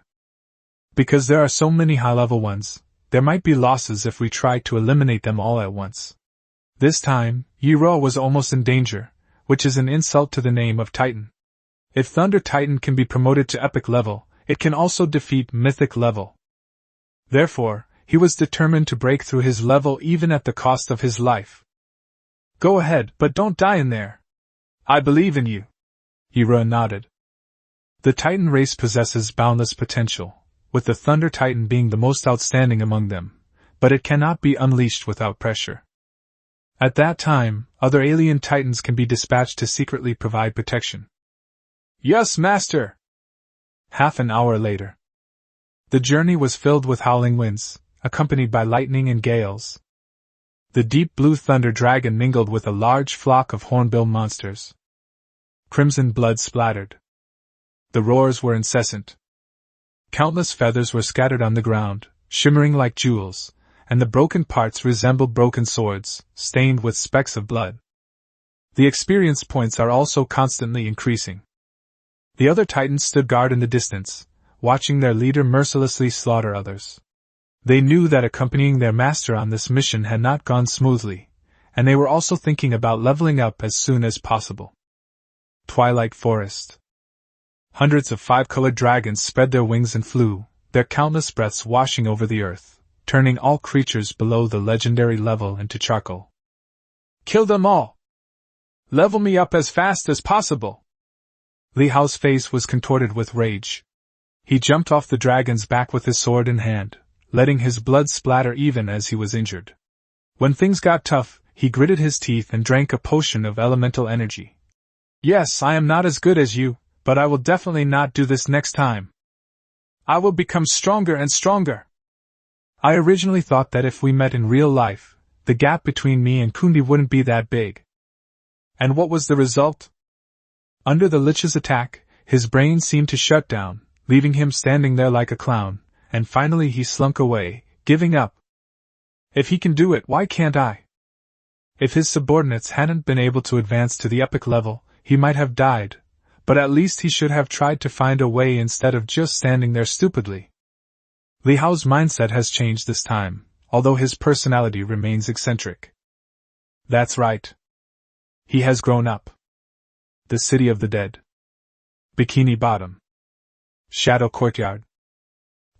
Because there are so many high-level ones, there might be losses if we try to eliminate them all at once. This time, Yiruo was almost in danger, which is an insult to the name of Titan. If Thunder Titan can be promoted to epic level, it can also defeat mythic level. Therefore, he was determined to break through his level even at the cost of his life. Go ahead, but don't die in there. I believe in you. Yiruo nodded. The Titan race possesses boundless potential, with the Thunder Titan being the most outstanding among them, but it cannot be unleashed without pressure. At that time, other alien Titans can be dispatched to secretly provide protection. Yes, Master! Half an hour later. The journey was filled with howling winds, accompanied by lightning and gales. The deep blue thunder dragon mingled with a large flock of hornbill monsters. Crimson blood splattered. The roars were incessant. Countless feathers were scattered on the ground, shimmering like jewels, and the broken parts resembled broken swords, stained with specks of blood. The experience points are also constantly increasing. The other Titans stood guard in the distance, watching their leader mercilessly slaughter others. They knew that accompanying their master on this mission had not gone smoothly, and they were also thinking about leveling up as soon as possible. Twilight Forest. Hundreds of five-colored dragons spread their wings and flew, their countless breaths washing over the earth, turning all creatures below the legendary level into charcoal. Kill them all! Level me up as fast as possible! Li Hao's face was contorted with rage. He jumped off the dragon's back with his sword in hand, letting his blood splatter even as he was injured. When things got tough, he gritted his teeth and drank a potion of elemental energy. Yes, I am not as good as you, but I will definitely not do this next time. I will become stronger and stronger. I originally thought that if we met in real life, the gap between me and Kundi wouldn't be that big. And what was the result? Under the Lich's attack, his brain seemed to shut down, leaving him standing there like a clown, and finally he slunk away, giving up. If he can do it, why can't I? If his subordinates hadn't been able to advance to the epic level, he might have died, but at least he should have tried to find a way instead of just standing there stupidly. Li Hao's mindset has changed this time, although his personality remains eccentric. That's right. He has grown up. The City of the Dead. Bikini Bottom. Shadow Courtyard.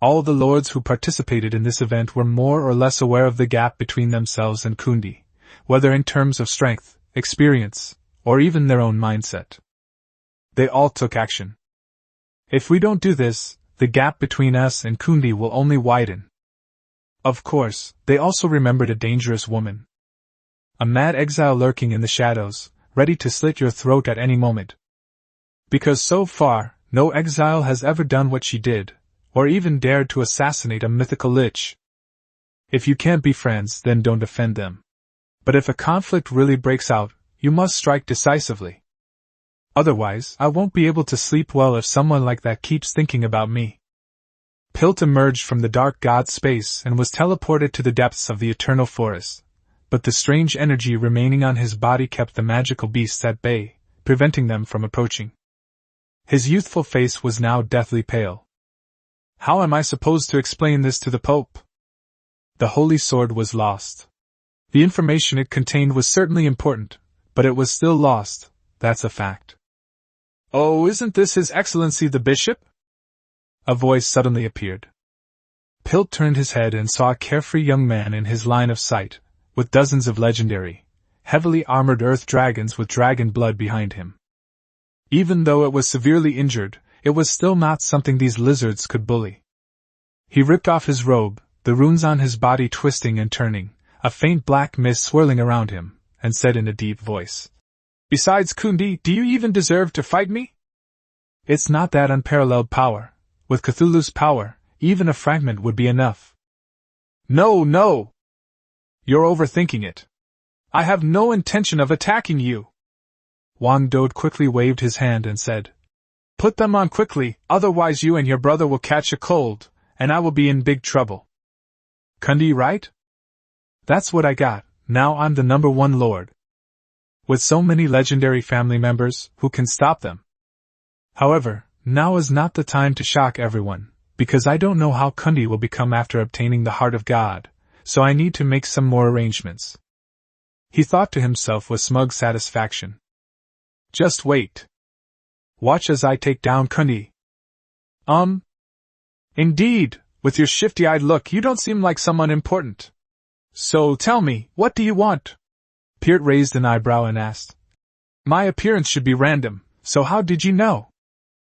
All the lords who participated in this event were more or less aware of the gap between themselves and Kundi, whether in terms of strength, experience, or even their own mindset. They all took action. If we don't do this, the gap between us and Kundi will only widen. Of course, they also remembered a dangerous woman. A mad exile lurking in the shadows, ready to slit your throat at any moment. Because so far, no exile has ever done what she did, or even dared to assassinate a mythical lich. If you can't be friends, then don't offend them. But if a conflict really breaks out, you must strike decisively. Otherwise, I won't be able to sleep well if someone like that keeps thinking about me. Pilt emerged from the dark god space and was teleported to the depths of the eternal forest, but the strange energy remaining on his body kept the magical beasts at bay, preventing them from approaching. His youthful face was now deathly pale. How am I supposed to explain this to the Pope? The holy sword was lost. The information it contained was certainly important, but it was still lost, that's a fact. Oh, isn't this His Excellency the Bishop? A voice suddenly appeared. Pilt turned his head and saw a carefree young man in his line of sight, with dozens of legendary, heavily armored earth dragons with dragon blood behind him. Even though it was severely injured, it was still not something these lizards could bully. He ripped off his robe, the runes on his body twisting and turning, a faint black mist swirling around him, and said in a deep voice, "Besides Kundi, do you even deserve to fight me? It's not that unparalleled power. With Cthulhu's power, even a fragment would be enough." No! You're overthinking it. I have no intention of attacking you. Wang Dode quickly waved his hand and said, "Put them on quickly, otherwise you and your brother will catch a cold, and I will be in big trouble." Kundi, right? That's what I got, now I'm the #1 lord. With so many legendary family members, who can stop them? However, now is not the time to shock everyone, because I don't know how Kundi will become after obtaining the Heart of God, so I need to make some more arrangements. He thought to himself with smug satisfaction. Just wait. Watch as I take down Kundi. Indeed, with your shifty-eyed look you don't seem like someone important. So tell me, what do you want? Peart raised an eyebrow and asked. My appearance should be random, so how did you know?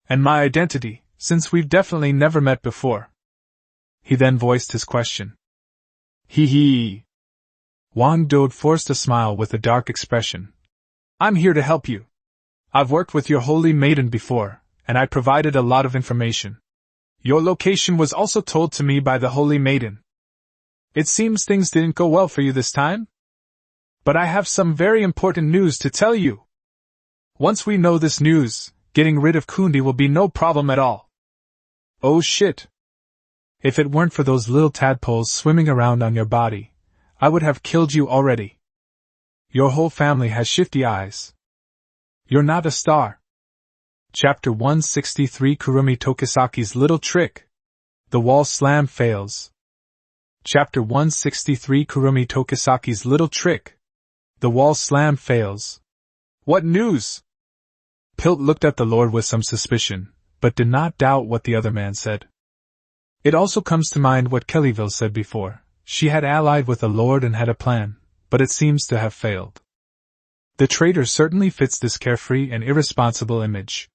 And my identity, since we've definitely never met before. He then voiced his question. Hee. Wang Dode forced a smile with a dark expression. I'm here to help you. I've worked with your holy maiden before, and I provided a lot of information. Your location was also told to me by the holy maiden. It seems things didn't go well for you this time? But I have some very important news to tell you. Once we know this news, getting rid of Kundi will be no problem at all. Oh shit. If it weren't for those little tadpoles swimming around on your body, I would have killed you already. Your whole family has shifty eyes. You're not a star. Chapter 163 Kurumi Tokisaki's Little Trick. The Wall Slam Fails. Chapter 163 Kurumi Tokisaki's Little Trick. The Wall Slam Fails. What news? Pilt looked at the Lord with some suspicion, but did not doubt what the other man said. It also comes to mind what Kellyville said before. She had allied with a lord and had a plan, but it seems to have failed. The traitor certainly fits this carefree and irresponsible image.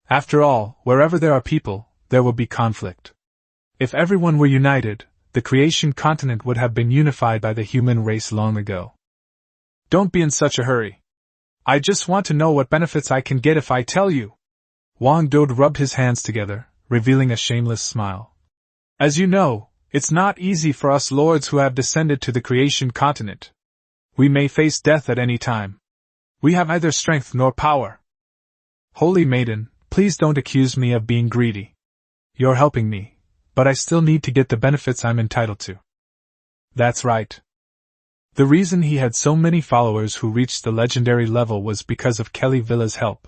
After all, wherever there are people, there will be conflict. If everyone were united, the creation continent would have been unified by the human race long ago. Don't be in such a hurry. I just want to know what benefits I can get if I tell you. Wang Dode rubbed his hands together, revealing a shameless smile. As you know, it's not easy for us lords who have descended to the creation continent. We may face death at any time. We have neither strength nor power. Holy maiden, please don't accuse me of being greedy. You're helping me, but I still need to get the benefits I'm entitled to. That's right. The reason he had so many followers who reached the legendary level was because of Kelly Villa's help.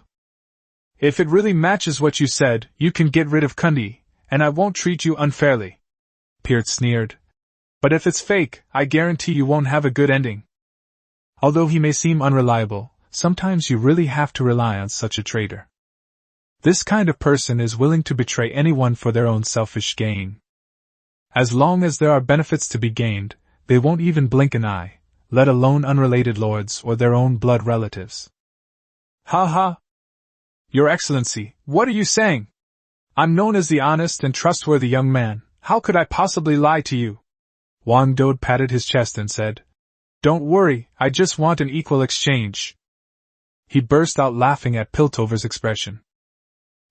If it really matches what you said, you can get rid of Kundi, and I won't treat you unfairly. Peart sneered. But if it's fake, I guarantee you won't have a good ending. Although he may seem unreliable, sometimes you really have to rely on such a traitor. This kind of person is willing to betray anyone for their own selfish gain. As long as there are benefits to be gained, they won't even blink an eye, let alone unrelated lords or their own blood relatives. Ha ha! Your Excellency, what are you saying? I'm known as the honest and trustworthy young man. How could I possibly lie to you? Wang Dode patted his chest and said, Don't worry, I just want an equal exchange. He burst out laughing at Piltover's expression.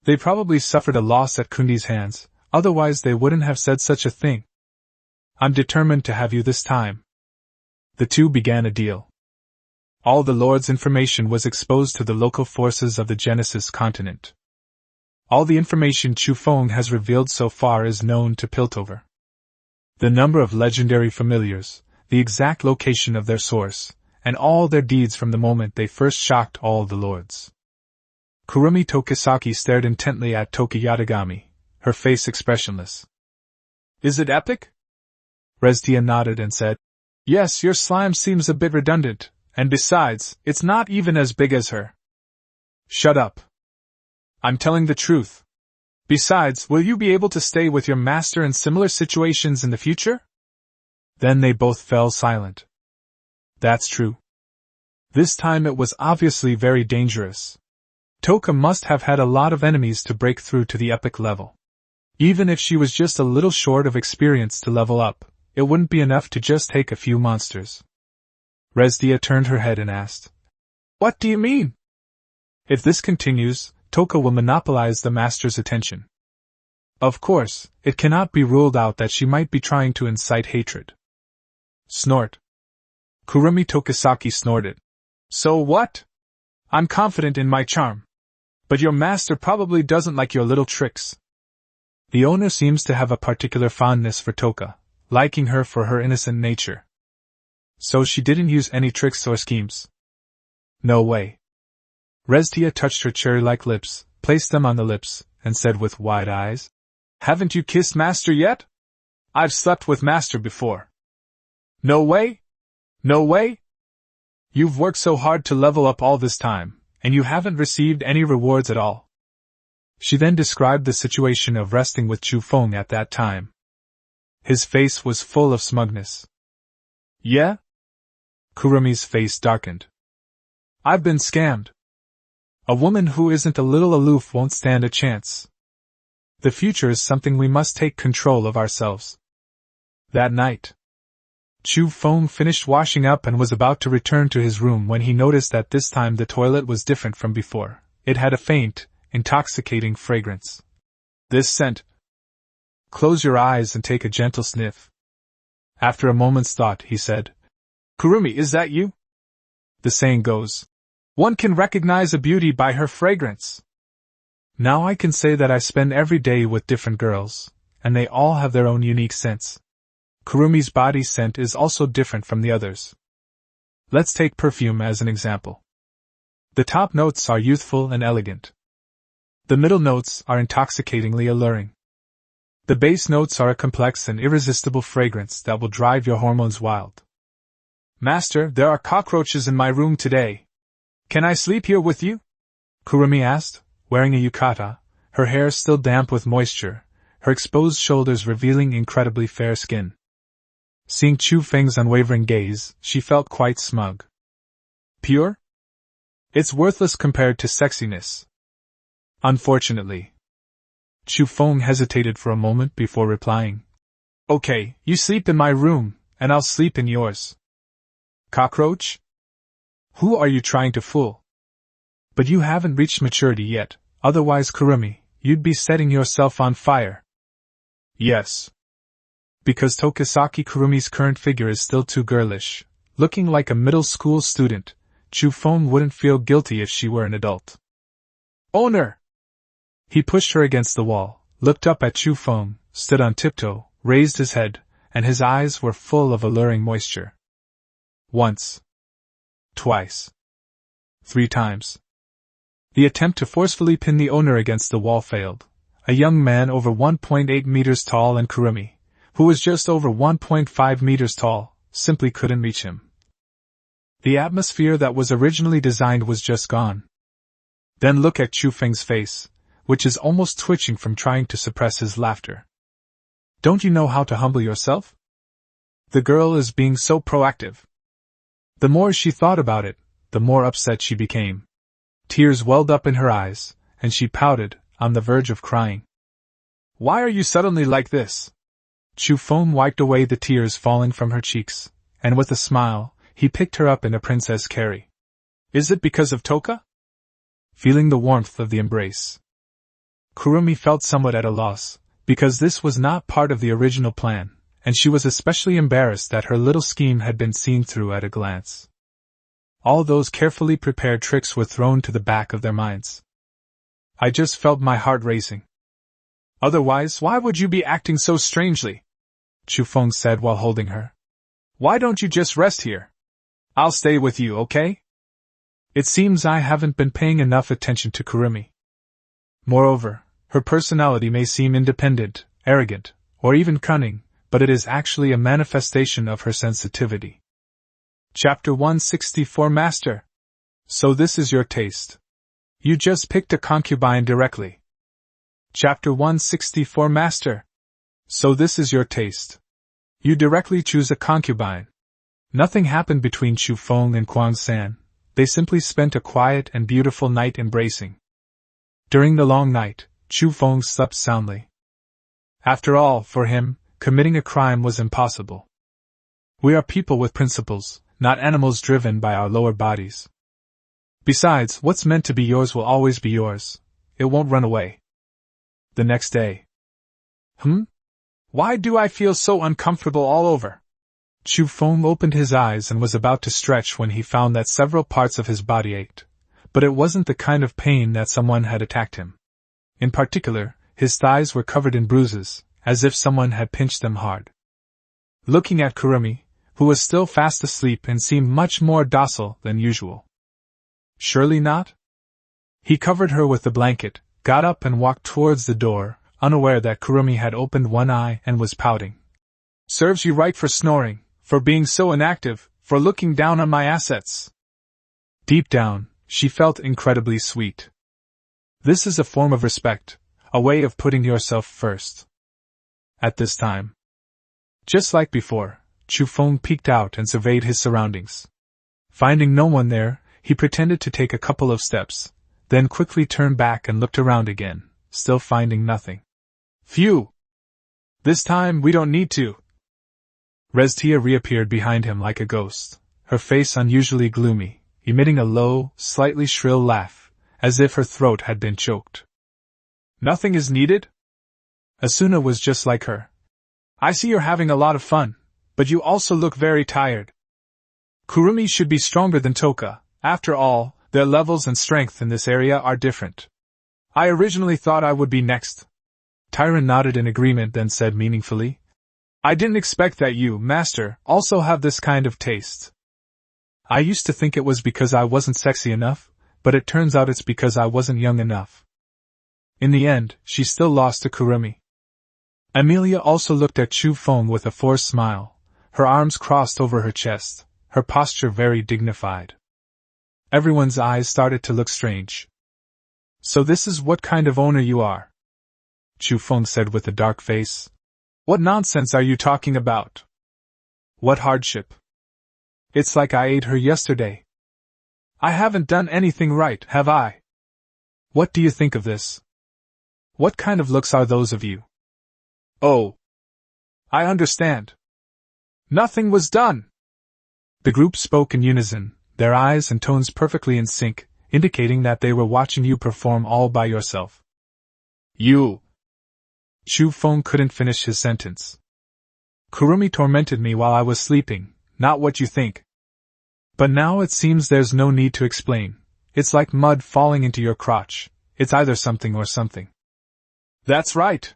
They probably suffered a loss at Kundi's hands, otherwise they wouldn't have said such a thing. I'm determined to have you this time. The two began a deal. All the Lord's information was exposed to the local forces of the Genesis continent. All the information Chu Feng has revealed so far is known to Piltover. The number of legendary familiars, the exact location of their source, and all their deeds from the moment they first shocked all the lords. Kurumi Tokisaki stared intently at Toki Yatagami, her face expressionless. Is it epic? Reztia nodded and said, Yes, your slime seems a bit redundant, and besides, it's not even as big as her. Shut up. I'm telling the truth. Besides, will you be able to stay with your master in similar situations in the future? Then they both fell silent. That's true. This time it was obviously very dangerous. Toka must have had a lot of enemies to break through to the epic level. Even if she was just a little short of experience to level up, it wouldn't be enough to just take a few monsters. Rezdia turned her head and asked, What do you mean? If this continues, Toka will monopolize the master's attention. Of course, it cannot be ruled out that she might be trying to incite hatred. Snort. Kurumi Tokisaki snorted. So what? I'm confident in my charm. But your master probably doesn't like your little tricks. The owner seems to have a particular fondness for Toka, liking her for her innocent nature. So she didn't use any tricks or schemes. No way. Reztia touched her cherry-like lips, placed them on the lips, and said with wide eyes, Haven't you kissed Master yet? I've slept with Master before. No way? No way? You've worked so hard to level up all this time, and you haven't received any rewards at all. She then described the situation of resting with Chu Feng at that time. His face was full of smugness. Yeah? Kurumi's face darkened. I've been scammed. A woman who isn't a little aloof won't stand a chance. The future is something we must take control of ourselves. That night, Chu Feng finished washing up and was about to return to his room when he noticed that this time the toilet was different from before. It had a faint, intoxicating fragrance. This scent. Close your eyes and take a gentle sniff. After a moment's thought, he said, Kurumi, is that you? The saying goes, one can recognize a beauty by her fragrance. Now I can say that I spend every day with different girls, and they all have their own unique scents. Kurumi's body scent is also different from the others. Let's take perfume as an example. The top notes are youthful and elegant. The middle notes are intoxicatingly alluring. The base notes are a complex and irresistible fragrance that will drive your hormones wild. Master, there are cockroaches in my room today. Can I sleep here with you? Kurumi asked, wearing a yukata, her hair still damp with moisture, her exposed shoulders revealing incredibly fair skin. Seeing Chu Feng's unwavering gaze, she felt quite smug. Pure? It's worthless compared to sexiness. Unfortunately. Chu Feng hesitated for a moment before replying. Okay, you sleep in my room, and I'll sleep in yours. Cockroach? Who are you trying to fool? But you haven't reached maturity yet, otherwise Kurumi, you'd be setting yourself on fire. Yes. Because Tokisaki Kurumi's current figure is still too girlish, looking like a middle school student, Chu Feng wouldn't feel guilty if she were an adult. Owner! He pushed her against the wall, looked up at Chu Feng, stood on tiptoe, raised his head, and his eyes were full of alluring moisture. Once. Twice. 3 times. The attempt to forcefully pin the owner against the wall failed. A young man over 1.8 meters tall and Kurumi, who was just over 1.5 meters tall, simply couldn't reach him. The atmosphere that was originally designed was just gone. Then look at Chu Feng's face, which is almost twitching from trying to suppress his laughter. Don't you know how to humble yourself? The girl is being so proactive. The more she thought about it, the more upset she became. Tears welled up in her eyes, and she pouted, on the verge of crying. Why are you suddenly like this? Chu Feng wiped away the tears falling from her cheeks, and with a smile, he picked her up in a princess carry. Is it because of Toka? Feeling the warmth of the embrace, Kurumi felt somewhat at a loss, because this was not part of the original plan, and she was especially embarrassed that her little scheme had been seen through at a glance. All those carefully prepared tricks were thrown to the back of their minds. I just felt my heart racing. Otherwise, why would you be acting so strangely? Chu Feng said while holding her. Why don't you just rest here? I'll stay with you, okay? It seems I haven't been paying enough attention to Kurumi. Moreover, her personality may seem independent, arrogant, or even cunning, but it is actually a manifestation of her sensitivity. Chapter 164 Master. So this is your taste. You just picked a concubine directly. Chapter 164 Master. So this is your taste. You directly choose a concubine. Nothing happened between Chu Feng and Kuang San. They simply spent a quiet and beautiful night embracing. During the long night, Chu Feng slept soundly. After all, for him, committing a crime was impossible. We are people with principles, not animals driven by our lower bodies. Besides, what's meant to be yours will always be yours. It won't run away. The next day. Why do I feel so uncomfortable all over? Chu Feng opened his eyes and was about to stretch when he found that several parts of his body ached, but it wasn't the kind of pain that someone had attacked him. In particular, his thighs were covered in bruises, as if someone had pinched them hard. Looking at Kurumi, who was still fast asleep and seemed much more docile than usual. Surely not? He covered her with the blanket, got up and walked towards the door, unaware that Kurumi had opened one eye and was pouting. Serves you right for snoring, for being so inactive, for looking down on my assets. Deep down, she felt incredibly sweet. This is a form of respect, a way of putting yourself first. At this time, just like before, Chu Feng peeked out and surveyed his surroundings. Finding no one there, he pretended to take a couple of steps, then quickly turned back and looked around again, still finding nothing. Phew! This time we don't need to. Reztia reappeared behind him like a ghost, her face unusually gloomy, emitting a low, slightly shrill laugh, as if her throat had been choked. Nothing is needed? Asuna was just like her. I see you're having a lot of fun, but you also look very tired. Kurumi should be stronger than Toka. After all, their levels and strength in this area are different. I originally thought I would be next. Tyron nodded in agreement, then said meaningfully, I didn't expect that you, Master, also have this kind of taste. I used to think it was because I wasn't sexy enough, but it turns out it's because I wasn't young enough. In the end, she still lost to Kurumi. Amelia also looked at Chu Feng with a forced smile, her arms crossed over her chest, her posture very dignified. Everyone's eyes started to look strange. So this is what kind of owner you are? Chu Feng said with a dark face. What nonsense are you talking about? What hardship? It's like I ate her yesterday. I haven't done anything right, have I? What do you think of this? What kind of looks are those of you? Oh. I understand. Nothing was done. The group spoke in unison, their eyes and tones perfectly in sync, indicating that they were watching you perform all by yourself. You. Chu Feng couldn't finish his sentence. Kurumi tormented me while I was sleeping, not what you think. But now it seems there's no need to explain. It's like mud falling into your crotch. It's either something or something. That's right.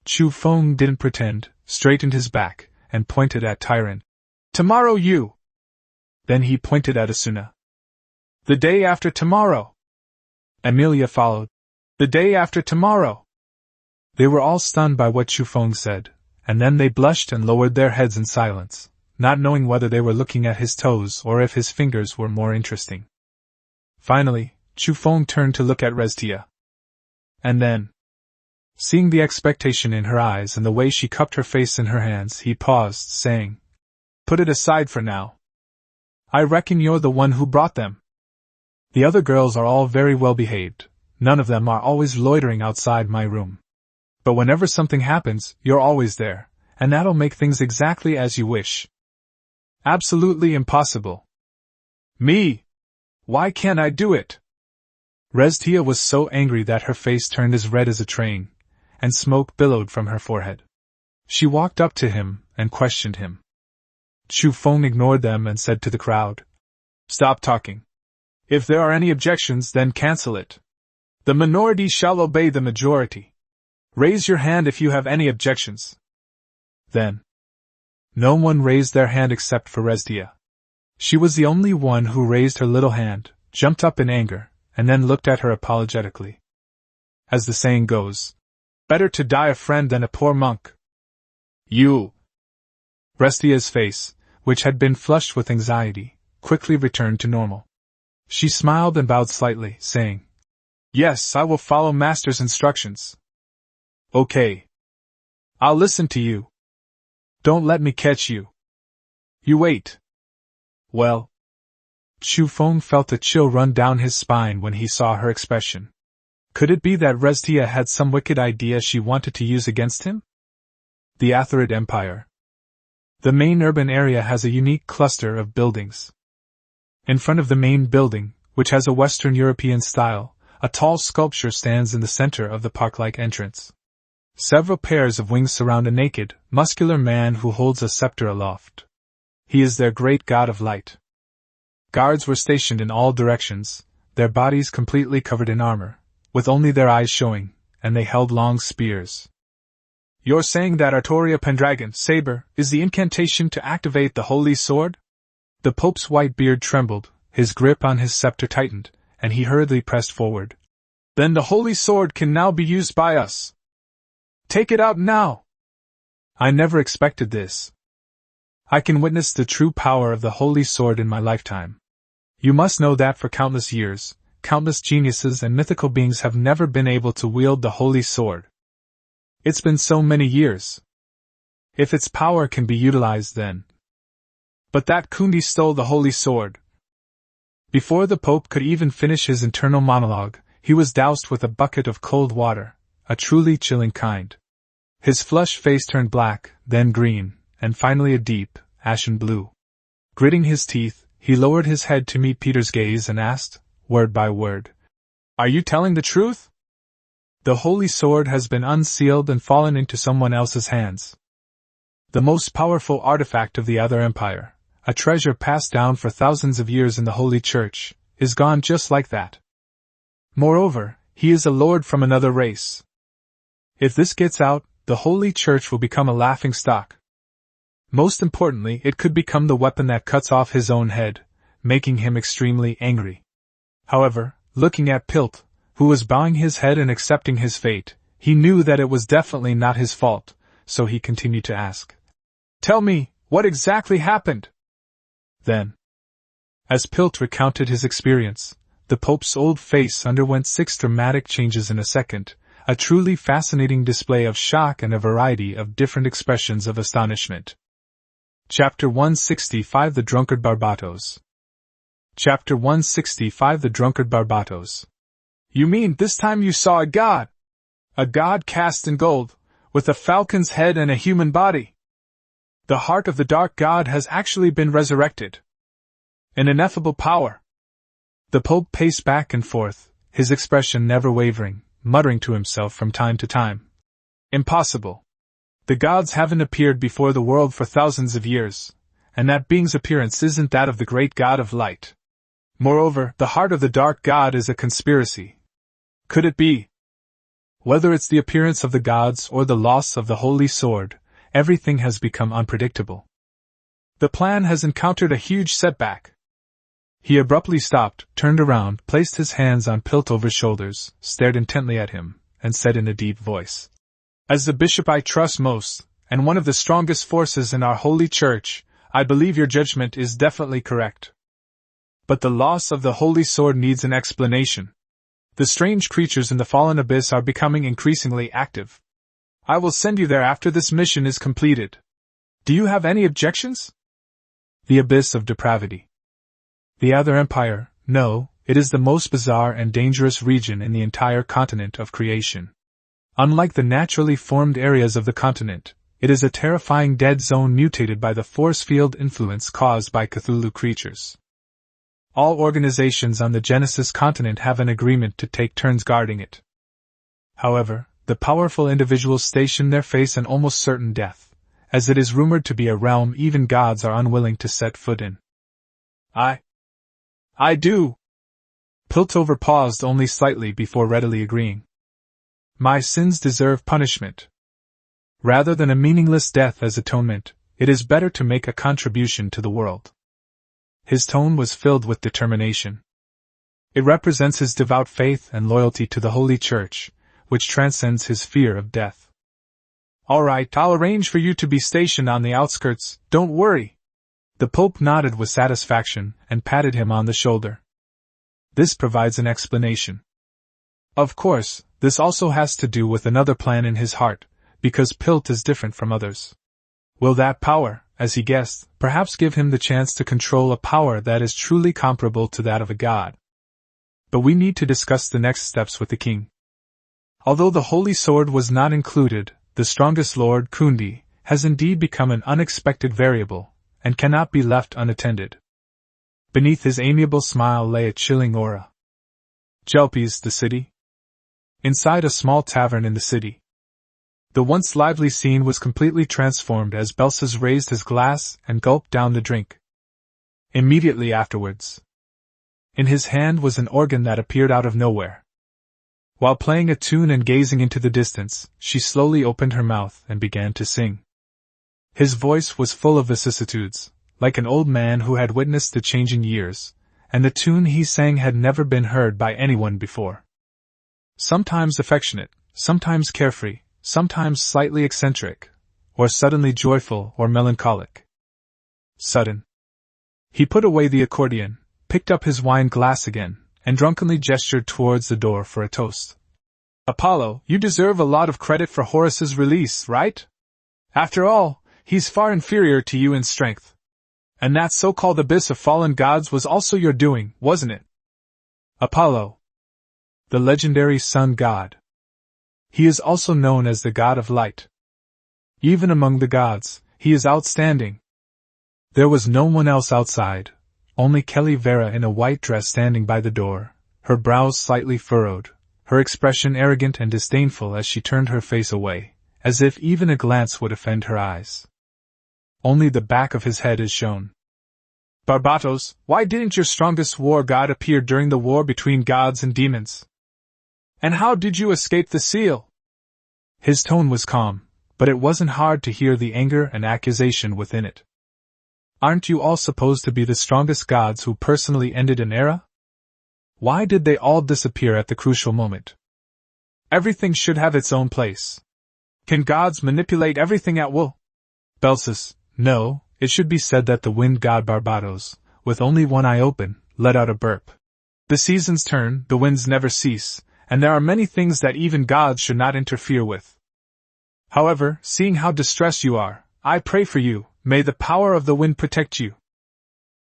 Chu Feng didn't pretend, straightened his back, and pointed at Tyron. Tomorrow you. Then he pointed at Asuna. The day after tomorrow. Amelia followed. The day after tomorrow. They were all stunned by what Chu Feng said, and then they blushed and lowered their heads in silence, not knowing whether they were looking at his toes or if his fingers were more interesting. Finally, Chu Feng turned to look at Restia. And then, seeing the expectation in her eyes and the way she cupped her face in her hands, he paused, saying, Put it aside for now. I reckon you're the one who brought them. The other girls are all very well behaved, none of them are always loitering outside my room. But whenever something happens, you're always there, and that'll make things exactly as you wish. Absolutely impossible. Me? Why can't I do it? Restia was so angry that her face turned as red as a train, and smoke billowed from her forehead. She walked up to him and questioned him. Chu Feng ignored them and said to the crowd, Stop talking. If there are any objections, then cancel it. The minority shall obey the majority. Raise your hand if you have any objections. Then. No one raised their hand except for Restia. She was the only one who raised her little hand, jumped up in anger, and then looked at her apologetically. As the saying goes, better to die a friend than a poor monk. You. Restia's face, which had been flushed with anxiety, quickly returned to normal. She smiled and bowed slightly, saying, Yes, I will follow Master's instructions. Okay. I'll listen to you. Don't let me catch you. You wait. Well. Chu Feng felt a chill run down his spine when he saw her expression. Could it be that Restia had some wicked idea she wanted to use against him? The Atherid Empire. The main urban area has a unique cluster of buildings. In front of the main building, which has a Western European style, a tall sculpture stands in the center of the park-like entrance. Several pairs of wings surround a naked, muscular man who holds a scepter aloft. He is their great god of light. Guards were stationed in all directions, their bodies completely covered in armor, with only their eyes showing, and they held long spears. You're saying that Artoria Pendragon, Saber, is the incantation to activate the holy sword? The Pope's white beard trembled, his grip on his scepter tightened, and he hurriedly pressed forward. Then the holy sword can now be used by us. Take it out now! I never expected this. I can witness the true power of the holy sword in my lifetime. You must know that for countless years, countless geniuses and mythical beings have never been able to wield the holy sword. It's been so many years. If its power can be utilized then. But that Kundi stole the holy sword. Before the Pope could even finish his internal monologue, he was doused with a bucket of cold water, a truly chilling kind. His flushed face turned black, then green, and finally a deep, ashen blue. Gritting his teeth, he lowered his head to meet Peter's gaze and asked, word by word, Are you telling the truth? The holy sword has been unsealed and fallen into someone else's hands. The most powerful artifact of the other empire, a treasure passed down for thousands of years in the Holy Church, is gone just like that. Moreover, he is a lord from another race. If this gets out, the Holy Church will become a laughingstock. Most importantly, it could become the weapon that cuts off his own head, making him extremely angry. However, looking at Pilt, who was bowing his head and accepting his fate, he knew that it was definitely not his fault, so he continued to ask. Tell me, what exactly happened? Then, as Pilt recounted his experience, The Pope's old face underwent 6 dramatic changes in a second, a truly fascinating display of shock and a variety of different expressions of astonishment. Chapter 165 The Drunkard Barbatos. Chapter 165 The Drunkard Barbatos. You mean this time you saw a god? A god cast in gold, with a falcon's head and a human body? The heart of the dark god has actually been resurrected. An ineffable power. The Pope paced back and forth, his expression never wavering, muttering to himself from time to time. Impossible. The gods haven't appeared before the world for thousands of years, and that being's appearance isn't that of the great god of light. Moreover, the heart of the dark god is a conspiracy. Could it be? Whether it's the appearance of the gods or the loss of the holy sword, everything has become unpredictable. The plan has encountered a huge setback. He abruptly stopped, turned around, placed his hands on Piltover's shoulders, stared intently at him, and said in a deep voice, "As the bishop I trust most, and one of the strongest forces in our holy church, I believe your judgment is definitely correct. But the loss of the holy sword needs an explanation. The strange creatures in the fallen abyss are becoming increasingly active. I will send you there after this mission is completed. Do you have any objections?" The abyss of depravity. The Other Empire, no, it is the most bizarre and dangerous region in the entire continent of creation. Unlike the naturally formed areas of the continent, it is a terrifying dead zone mutated by the force field influence caused by Cthulhu creatures. All organizations on the Genesis continent have an agreement to take turns guarding it. However, the powerful individuals stationed there face an almost certain death, as it is rumored to be a realm even gods are unwilling to set foot in. I do. Piltover paused only slightly before readily agreeing. My sins deserve punishment. Rather than a meaningless death as atonement, it is better to make a contribution to the world. His tone was filled with determination. It represents his devout faith and loyalty to the Holy Church, which transcends his fear of death. All right, I'll arrange for you to be stationed on the outskirts, don't worry. The Pope nodded with satisfaction and patted him on the shoulder. This provides an explanation. Of course, this also has to do with another plan in his heart, because Pilt is different from others. Will that power, as he guessed, perhaps give him the chance to control a power that is truly comparable to that of a god? But we need to discuss the next steps with the king. Although the Holy Sword was not included, the strongest Lord, Kundi, has indeed become an unexpected variable, and cannot be left unattended. Beneath his amiable smile lay a chilling aura. Jelpies, the city? Inside a small tavern in the city. The once lively scene was completely transformed as Belsus raised his glass and gulped down the drink. Immediately afterwards, in his hand was an organ that appeared out of nowhere. While playing a tune and gazing into the distance, she slowly opened her mouth and began to sing. His voice was full of vicissitudes, like an old man who had witnessed the changing years, and the tune he sang had never been heard by anyone before. Sometimes affectionate, sometimes carefree, sometimes slightly eccentric, or suddenly joyful or melancholic. Sudden. He put away the accordion, picked up his wine glass again, and drunkenly gestured towards the door for a toast. Apollo, you deserve a lot of credit for Horus's release, right? After all, he's far inferior to you in strength. And that so-called abyss of fallen gods was also your doing, wasn't it? Apollo. The legendary sun god. He is also known as the god of light. Even among the gods, he is outstanding. There was no one else outside, only Kelly Vera in a white dress standing by the door, her brows slightly furrowed, her expression arrogant and disdainful as she turned her face away, as if even a glance would offend her eyes. Only the back of his head is shown. Barbatos, why didn't your strongest war god appear during the war between gods and demons? And how did you escape the seal? His tone was calm, but it wasn't hard to hear the anger and accusation within it. Aren't you all supposed to be the strongest gods who personally ended an era? Why did they all disappear at the crucial moment? Everything should have its own place. Can gods manipulate everything at will? Belsus, no, it should be said that the wind god Barbatos, with only one eye open, let out a burp. The seasons turn, the winds never cease, and there are many things that even gods should not interfere with. However, seeing how distressed you are, I pray for you, may the power of the wind protect you.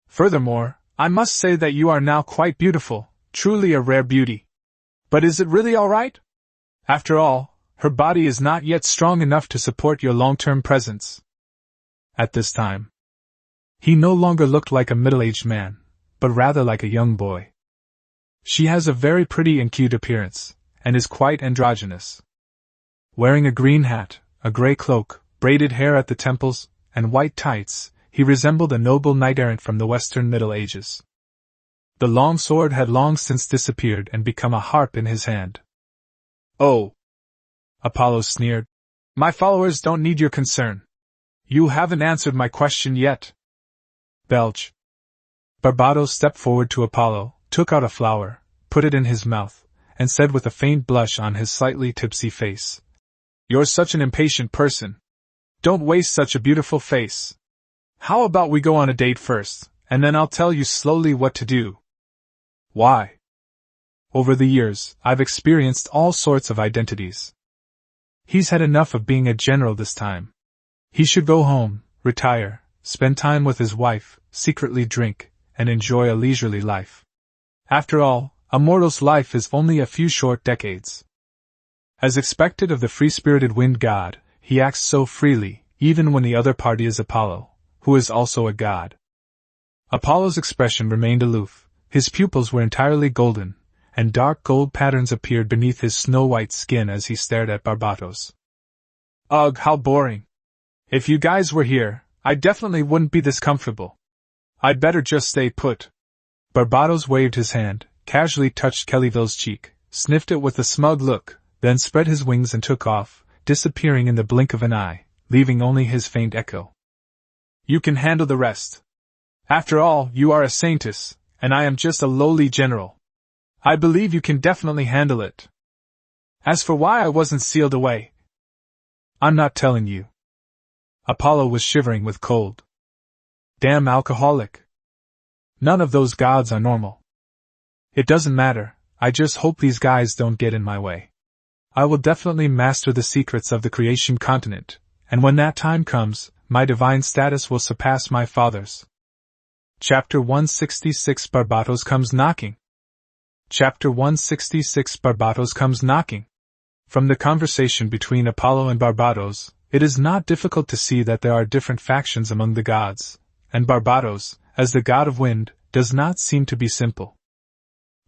Furthermore, I must say that you are now quite beautiful, truly a rare beauty. But is it really all right? After all, her body is not yet strong enough to support your long-term presence. At this time, he no longer looked like a middle-aged man, but rather like a young boy. She has a very pretty and cute appearance, and is quite androgynous. Wearing a green hat, a grey cloak, braided hair at the temples, and white tights, he resembled a noble knight-errant from the Western Middle Ages. The long sword had long since disappeared and become a harp in his hand. "Oh," Apollo sneered, "my followers don't need your concern. You haven't answered my question yet." Belch. Barbatos stepped forward to Apollo, took out a flower, put it in his mouth, and said with a faint blush on his slightly tipsy face, "You're such an impatient person. Don't waste such a beautiful face. How about we go on a date first, and then I'll tell you slowly what to do." "Why?" "Over the years, I've experienced all sorts of identities. He's had enough of being a general this time. He should go home, retire, spend time with his wife, secretly drink, and enjoy a leisurely life. After all, a mortal's life is only a few short decades." As expected of the free-spirited wind god, he acts so freely, even when the other party is Apollo, who is also a god. Apollo's expression remained aloof, his pupils were entirely golden, and dark gold patterns appeared beneath his snow-white skin as he stared at Barbatos. "Ugh, how boring. If you guys were here, I definitely wouldn't be this comfortable. I'd better just stay put." Barbatos waved his hand, casually touched Kellyville's cheek, sniffed it with a smug look, then spread his wings and took off, disappearing in the blink of an eye, leaving only his faint echo. "You can handle the rest. After all, you are a saintess, and I am just a lowly general. I believe you can definitely handle it. As for why I wasn't sealed away, I'm not telling you." Apollo was shivering with cold. Damn alcoholic. None of those gods are normal. "It doesn't matter, I just hope these guys don't get in my way. I will definitely master the secrets of the creation continent, and when that time comes, my divine status will surpass my father's." Chapter 166 Barbatos Comes Knocking. Chapter 166 Barbatos Comes Knocking. From the conversation between Apollo and Barbatos, it is not difficult to see that there are different factions among the gods, and Barbatos, as the god of wind, does not seem to be simple.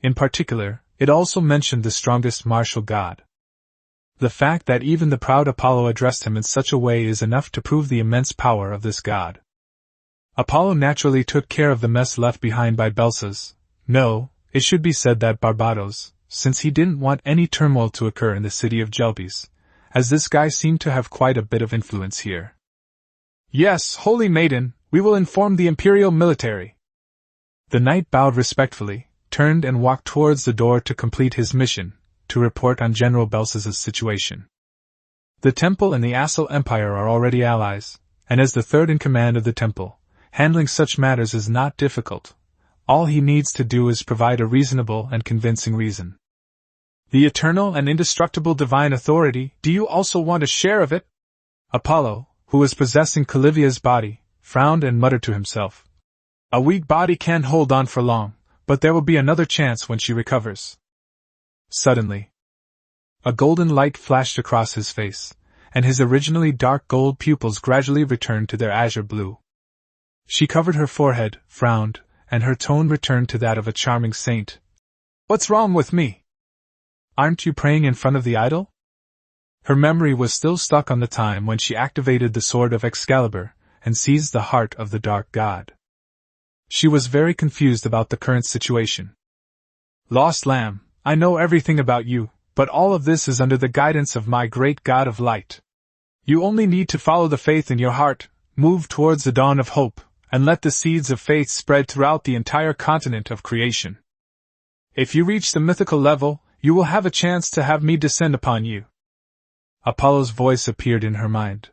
In particular, it also mentioned the strongest martial god. The fact that even the proud Apollo addressed him in such a way is enough to prove the immense power of this god. Apollo naturally took care of the mess left behind by Belsa's. No, it should be said that Barbatos, since he didn't want any turmoil to occur in the city of Jelbes, as this guy seemed to have quite a bit of influence here. "Yes, holy maiden, we will inform the imperial military." The knight bowed respectfully, turned and walked towards the door to complete his mission, to report on General Belsa's situation. The temple and the Assal Empire are already allies, and as the third in command of the temple, handling such matters is not difficult. All he needs to do is provide a reasonable and convincing reason. "The eternal and indestructible divine authority, do you also want a share of it?" Apollo, who was possessing Calivia's body, frowned and muttered to himself. "A weak body can't hold on for long, but there will be another chance when she recovers." Suddenly, a golden light flashed across his face, and his originally dark gold pupils gradually returned to their azure blue. She covered her forehead, frowned, and her tone returned to that of a charming saint. "What's wrong with me? Aren't you praying in front of the idol?" Her memory was still stuck on the time when she activated the sword of Excalibur and seized the heart of the dark god. She was very confused about the current situation. "Lost lamb, I know everything about you, but all of this is under the guidance of my great god of light. You only need to follow the faith in your heart, move towards the dawn of hope, and let the seeds of faith spread throughout the entire continent of creation. If you reach the mythical level, you will have a chance to have me descend upon you." Apollo's voice appeared in her mind.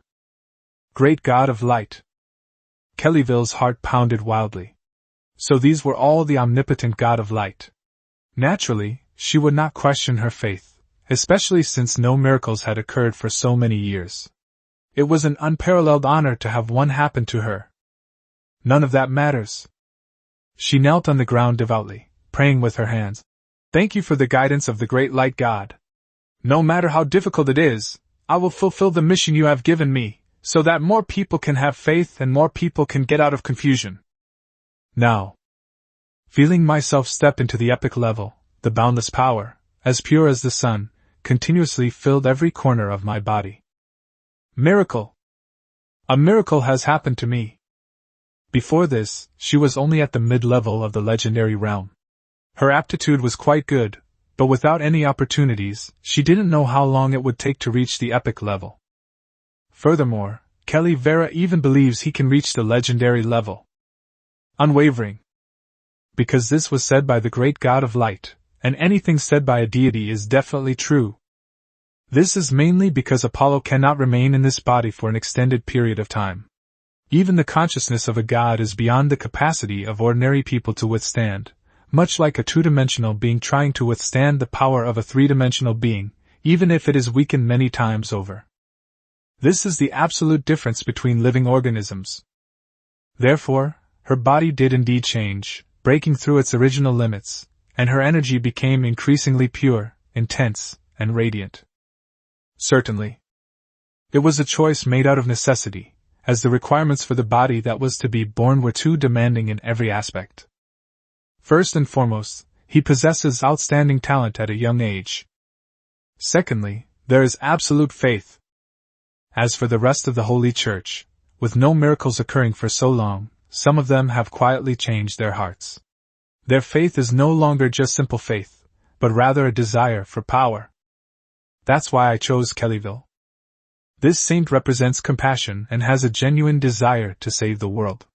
Great god of light. Kellyville's heart pounded wildly. So these were all the omnipotent god of light. Naturally, she would not question her faith, especially since no miracles had occurred for so many years. It was an unparalleled honor to have one happen to her. None of that matters. She knelt on the ground devoutly, praying with her hands. Thank you for the guidance of the great light God. No matter how difficult it is, I will fulfill the mission you have given me, so that more people can have faith and more people can get out of confusion. Now, feeling myself step into the epic level, the boundless power, as pure as the sun, continuously filled every corner of my body. Miracle! A miracle has happened to me. Before this, she was only at the mid-level of the legendary realm. Her aptitude was quite good, but without any opportunities, she didn't know how long it would take to reach the epic level. Furthermore, Kelly Vera even believes he can reach the legendary level. Unwavering. Because this was said by the great God of light, and anything said by a deity is definitely true. This is mainly because Apollo cannot remain in this body for an extended period of time. Even the consciousness of a god is beyond the capacity of ordinary people to withstand, much like a two-dimensional being trying to withstand the power of a three-dimensional being, even if it is weakened many times over. This is the absolute difference between living organisms. Therefore, her body did indeed change, breaking through its original limits, and her energy became increasingly pure, intense, and radiant. Certainly. It was a choice made out of necessity, as the requirements for the body that was to be born were too demanding in every aspect. First and foremost, he possesses outstanding talent at a young age. Secondly, there is absolute faith. As for the rest of the Holy Church, with no miracles occurring for so long, some of them have quietly changed their hearts. Their faith is no longer just simple faith, but rather a desire for power. That's why I chose Kellyville. This saint represents compassion and has a genuine desire to save the world.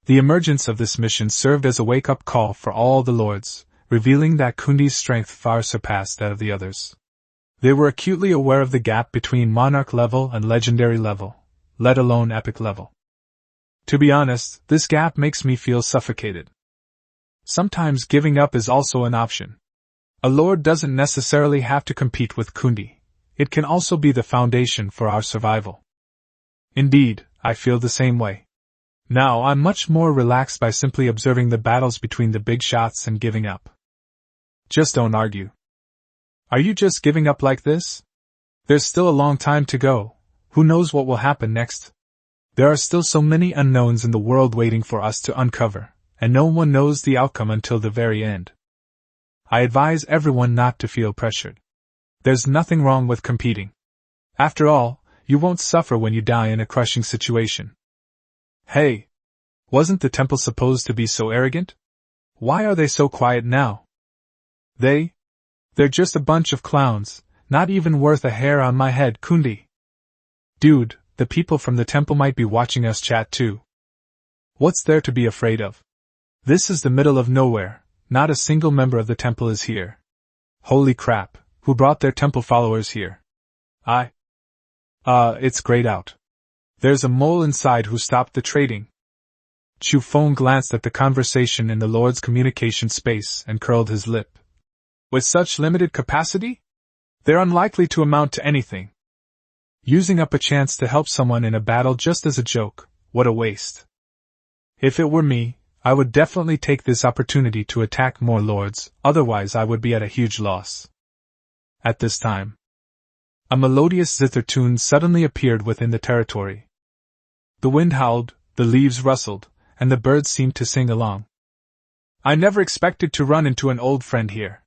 The emergence of this mission served as a wake-up call for all the lords, revealing that Kundi's strength far surpassed that of the others. They were acutely aware of the gap between monarch level and legendary level, let alone epic level. To be honest, this gap makes me feel suffocated. Sometimes giving up is also an option. A lord doesn't necessarily have to compete with Kundi. It can also be the foundation for our survival. Indeed, I feel the same way. Now I'm much more relaxed by simply observing the battles between the big shots and giving up. Just don't argue. Are you just giving up like this? There's still a long time to go. Who knows what will happen next? There are still so many unknowns in the world waiting for us to uncover, and no one knows the outcome until the very end. I advise everyone not to feel pressured. There's nothing wrong with competing. After all, you won't suffer when you die in a crushing situation. Hey! Wasn't the temple supposed to be so arrogant? Why are they so quiet now? They're just a bunch of clowns, not even worth a hair on my head, Kundi. Dude, the people from the temple might be watching us chat too. What's there to be afraid of? This is the middle of nowhere, not a single member of the temple is here. Holy crap, who brought their temple followers here? It's grayed out. There's a mole inside who stopped the trading. Chu Feng glanced at the conversation in the Lord's communication space and curled his lip. With such limited capacity? They're unlikely to amount to anything. Using up a chance to help someone in a battle just as a joke, what a waste. If it were me, I would definitely take this opportunity to attack more lords, otherwise I would be at a huge loss. At this time, a melodious zither tune suddenly appeared within the territory. The wind howled, the leaves rustled, and the birds seemed to sing along. I never expected to run into an old friend here.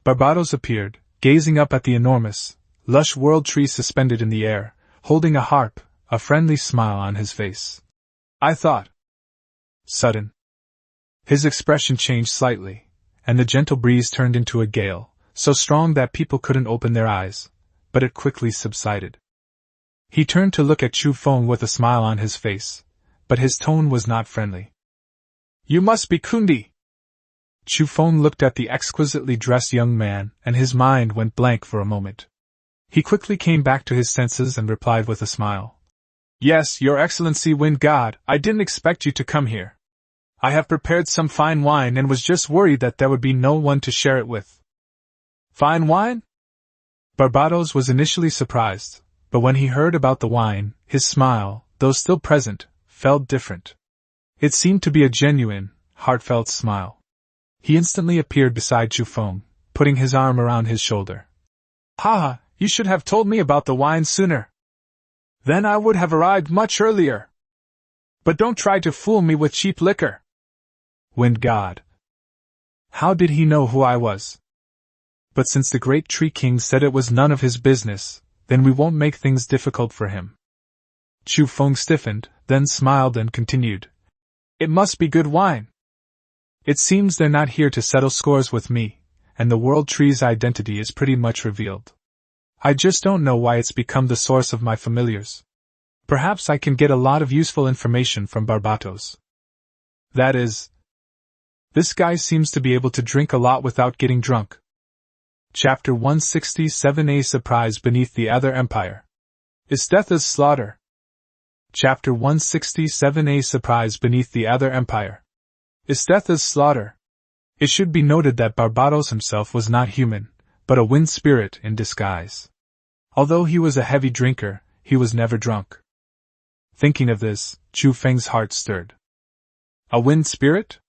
Barbados appeared, gazing up at the enormous, lush world tree suspended in the air, holding a harp, a friendly smile on his face. I thought. Sudden. His expression changed slightly, and the gentle breeze turned into a gale, so strong that people couldn't open their eyes, but it quickly subsided. He turned to look at Chu Feng with a smile on his face, but his tone was not friendly. You must be Kundi! Chu Feng looked at the exquisitely dressed young man, and his mind went blank for a moment. He quickly came back to his senses and replied with a smile. Yes, Your Excellency Wind God, I didn't expect you to come here. I have prepared some fine wine and was just worried that there would be no one to share it with. Fine wine? Barbatos was initially surprised, but when he heard about the wine, his smile, though still present, felt different. It seemed to be a genuine, heartfelt smile. He instantly appeared beside Chufeng, putting his arm around his shoulder. Haha, you should have told me about the wine sooner. Then I would have arrived much earlier. But don't try to fool me with cheap liquor. Wind God. How did he know who I was? But since the great Tree King said it was none of his business, then we won't make things difficult for him. Chufeng stiffened, then smiled and continued. It must be good wine. It seems they're not here to settle scores with me, and the World Tree's identity is pretty much revealed. I just don't know why it's become the source of my familiars. Perhaps I can get a lot of useful information from Barbatos. That is, this guy seems to be able to drink a lot without getting drunk. Chapter 167, A Surprise Beneath the Other Empire. Isthetha's Slaughter. Chapter 167, A Surprise Beneath the Other Empire. Isthetha's Slaughter. It should be noted that Barbatos himself was not human, but a wind spirit in disguise. Although he was a heavy drinker, he was never drunk. Thinking of this, Chufeng's heart stirred. A wind spirit?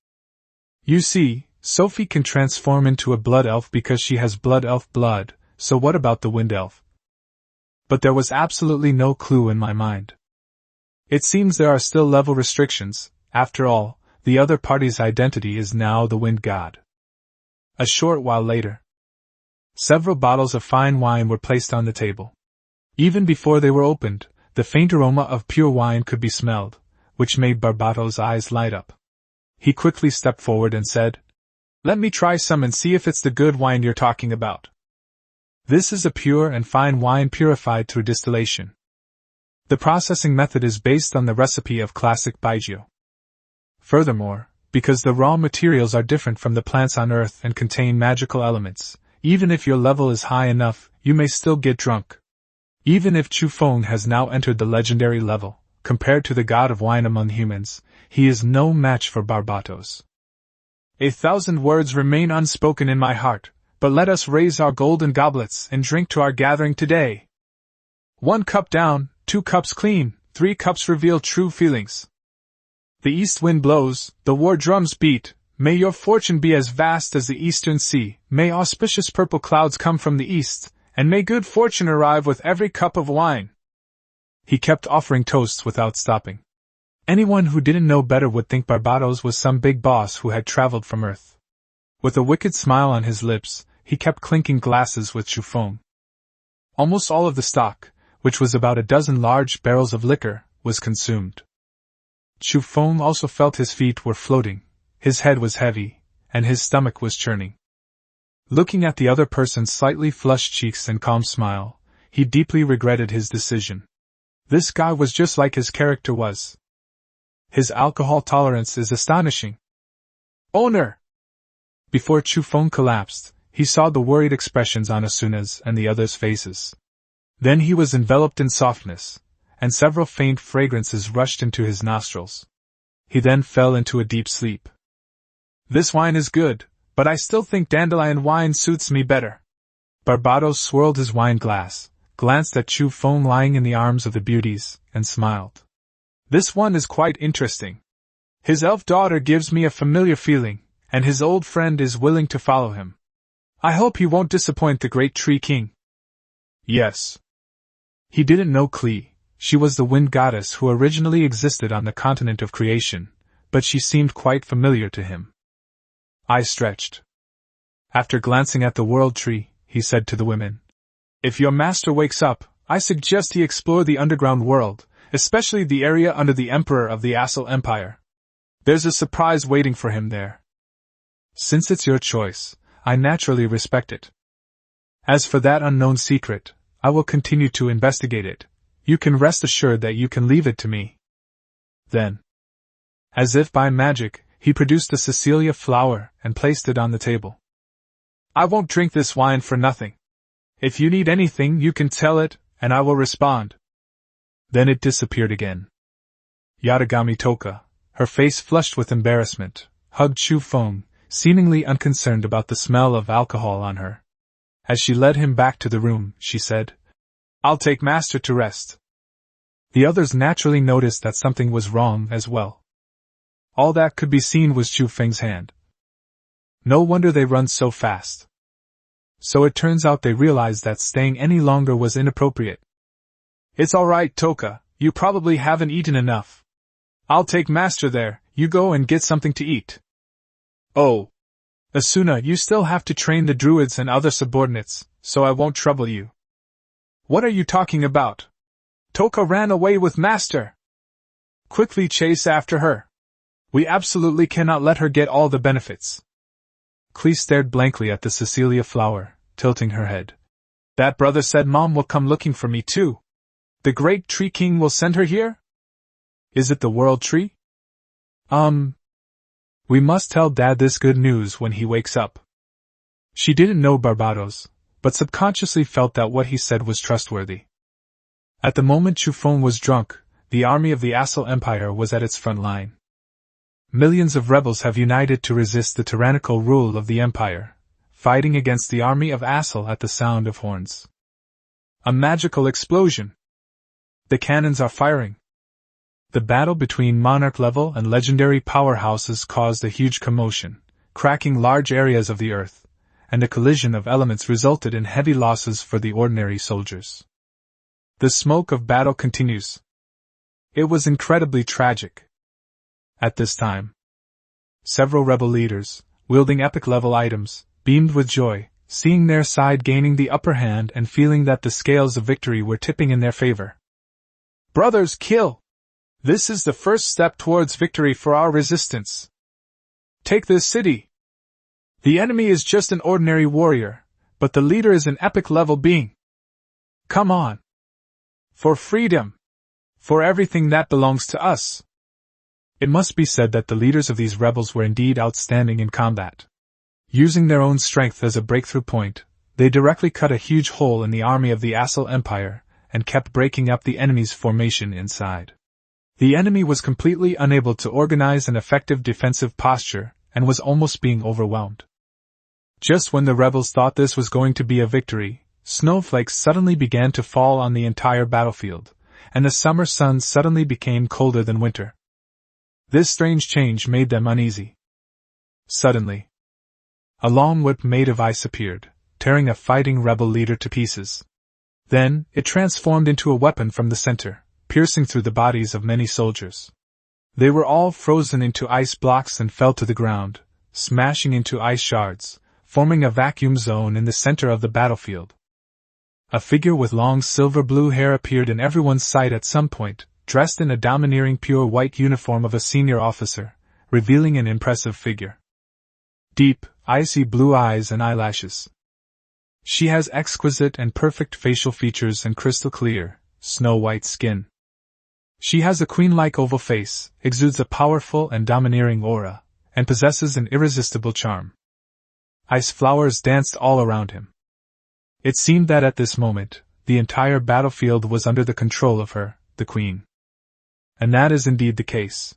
You see, Sophie can transform into a blood elf because she has blood elf blood, so what about the wind elf? But there was absolutely no clue in my mind. It seems there are still level restrictions. After all, the other party's identity is now the wind god. A short while later, several bottles of fine wine were placed on the table. Even before they were opened, the faint aroma of pure wine could be smelled, which made Barbatos' eyes light up. He quickly stepped forward and said, Let me try some and see if it's the good wine you're talking about. This is a pure and fine wine purified through distillation. The processing method is based on the recipe of classic Baijiu. Furthermore, because the raw materials are different from the plants on Earth and contain magical elements, even if your level is high enough, you may still get drunk. Even if Chufeng has now entered the legendary level, compared to the god of wine among humans, he is no match for Barbatos. 1,000 words remain unspoken in my heart, but let us raise our golden goblets and drink to our gathering today. 1 cup down, 2 cups clean, 3 cups reveal true feelings. The east wind blows, the war drums beat, may your fortune be as vast as the eastern sea, may auspicious purple clouds come from the east, and may good fortune arrive with every cup of wine. He kept offering toasts without stopping. Anyone who didn't know better would think Barbatos was some big boss who had traveled from Earth. With a wicked smile on his lips, he kept clinking glasses with Chufeng. Almost all of the stock, which was about a dozen large barrels of liquor, was consumed. Chufeng also felt his feet were floating, his head was heavy, and his stomach was churning. Looking at the other person's slightly flushed cheeks and calm smile, he deeply regretted his decision. This guy was just like his character was. His alcohol tolerance is astonishing. Owner! Before Chufeng collapsed, he saw the worried expressions on Asuna's and the others' faces. Then he was enveloped in softness, and several faint fragrances rushed into his nostrils. He then fell into a deep sleep. This wine is good, but I still think dandelion wine suits me better. Barbatos swirled his wine glass, glanced at Chufeng lying in the arms of the beauties, and smiled. This one is quite interesting. His elf daughter gives me a familiar feeling, and his old friend is willing to follow him. I hope he won't disappoint the great Tree King. Yes. He didn't know Klee. She was the wind goddess who originally existed on the continent of creation, but she seemed quite familiar to him. I stretched. After glancing at the world tree, he said to the women, If your master wakes up, I suggest he explore the underground world, especially the area under the Emperor of the Assal Empire. There's a surprise waiting for him there. Since it's your choice, I naturally respect it. As for that unknown secret, I will continue to investigate it. You can rest assured that you can leave it to me. Then, as if by magic, he produced a Cecilia flower and placed it on the table. I won't drink this wine for nothing. If you need anything, you can tell it, and I will respond. Then it disappeared again. Yatagami Toka, her face flushed with embarrassment, hugged Chu Feng, seemingly unconcerned about the smell of alcohol on her. As she led him back to the room, she said, "I'll take Master to rest." The others naturally noticed that something was wrong as well. All that could be seen was Chu Feng's hand. No wonder they run so fast. So it turns out they realized that staying any longer was inappropriate. "It's all right, Toka, you probably haven't eaten enough. I'll take Master there, you go and get something to eat." "Oh. Asuna, you still have to train the druids and other subordinates, so I won't trouble you." "What are you talking about? Toka ran away with Master. Quickly chase after her. We absolutely cannot let her get all the benefits." Klee stared blankly at the Cecilia flower, tilting her head. "That brother said Mom will come looking for me too. The Great Tree King will send her here? Is it the World Tree? We must tell Dad this good news when he wakes up." She didn't know Barbados, but subconsciously felt that what he said was trustworthy. At the moment Chu Feng was drunk, the army of the Assel Empire was at its front line. Millions of rebels have united to resist the tyrannical rule of the Empire, fighting against the army of Assel at the sound of horns. A magical explosion! The cannons are firing. The battle between monarch-level and legendary powerhouses caused a huge commotion, cracking large areas of the earth, and the collision of elements resulted in heavy losses for the ordinary soldiers. The smoke of battle continues. It was incredibly tragic. At this time, several rebel leaders, wielding epic-level items, beamed with joy, seeing their side gaining the upper hand and feeling that the scales of victory were tipping in their favor. "Brothers, kill! This is the first step towards victory for our resistance. Take this city. The enemy is just an ordinary warrior, but the leader is an epic-level being. Come on. For freedom. For everything that belongs to us." It must be said that the leaders of these rebels were indeed outstanding in combat. Using their own strength as a breakthrough point, they directly cut a huge hole in the army of the Assel Empire, and kept breaking up the enemy's formation inside. The enemy was completely unable to organize an effective defensive posture, and was almost being overwhelmed. Just when the rebels thought this was going to be a victory, snowflakes suddenly began to fall on the entire battlefield, and the summer sun suddenly became colder than winter. This strange change made them uneasy. Suddenly, a long whip made of ice appeared, tearing a fighting rebel leader to pieces. Then, it transformed into a weapon from the center, piercing through the bodies of many soldiers. They were all frozen into ice blocks and fell to the ground, smashing into ice shards, forming a vacuum zone in the center of the battlefield. A figure with long silver-blue hair appeared in everyone's sight at some point, dressed in a domineering pure white uniform of a senior officer, revealing an impressive figure. Deep, icy blue eyes and eyelashes. She has exquisite and perfect facial features and crystal clear, snow-white skin. She has a queen-like oval face, exudes a powerful and domineering aura, and possesses an irresistible charm. Ice flowers danced all around him. It seemed that at this moment, the entire battlefield was under the control of her, the queen. And that is indeed the case.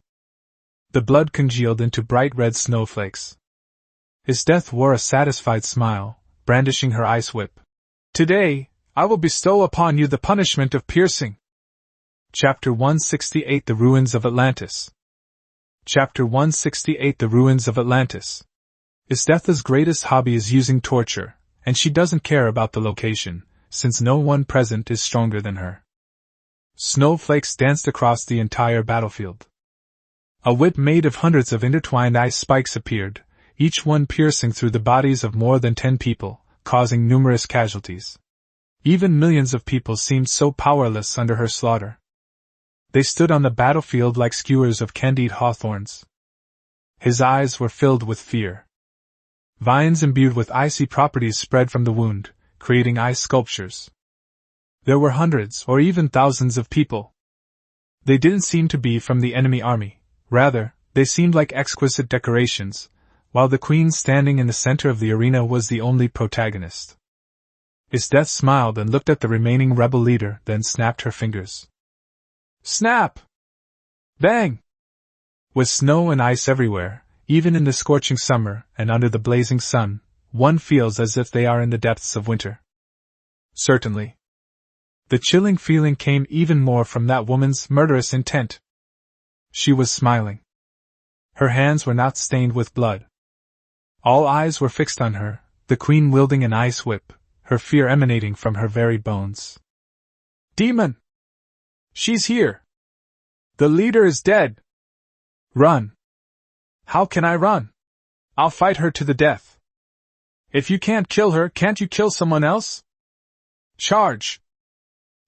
The blood congealed into bright red snowflakes. Isdeth wore a satisfied smile, brandishing her ice whip. "Today, I will bestow upon you the punishment of piercing." Chapter 168 The Ruins of Atlantis. Chapter 168 The Ruins of Atlantis. Isdetha's greatest hobby is using torture, and she doesn't care about the location, since no one present is stronger than her. Snowflakes danced across the entire battlefield. A whip made of hundreds of intertwined ice spikes appeared, each one piercing through the bodies of more than 10 people, causing numerous casualties. Even millions of people seemed so powerless under her slaughter. They stood on the battlefield like skewers of candied hawthorns. His eyes were filled with fear. Vines imbued with icy properties spread from the wound, creating ice sculptures. There were hundreds or even thousands of people. They didn't seem to be from the enemy army, rather, they seemed like exquisite decorations, while the queen standing in the center of the arena was the only protagonist. Isdeth smiled and looked at the remaining rebel leader, then snapped her fingers. Snap! Bang! With snow and ice everywhere, even in the scorching summer and under the blazing sun, one feels as if they are in the depths of winter. Certainly. The chilling feeling came even more from that woman's murderous intent. She was smiling. Her hands were not stained with blood. All eyes were fixed on her, the queen wielding an ice whip, her fear emanating from her very bones. Demon! She's here! The leader is dead! Run! How can I run? I'll fight her to the death. If you can't kill her, can't you kill someone else? Charge!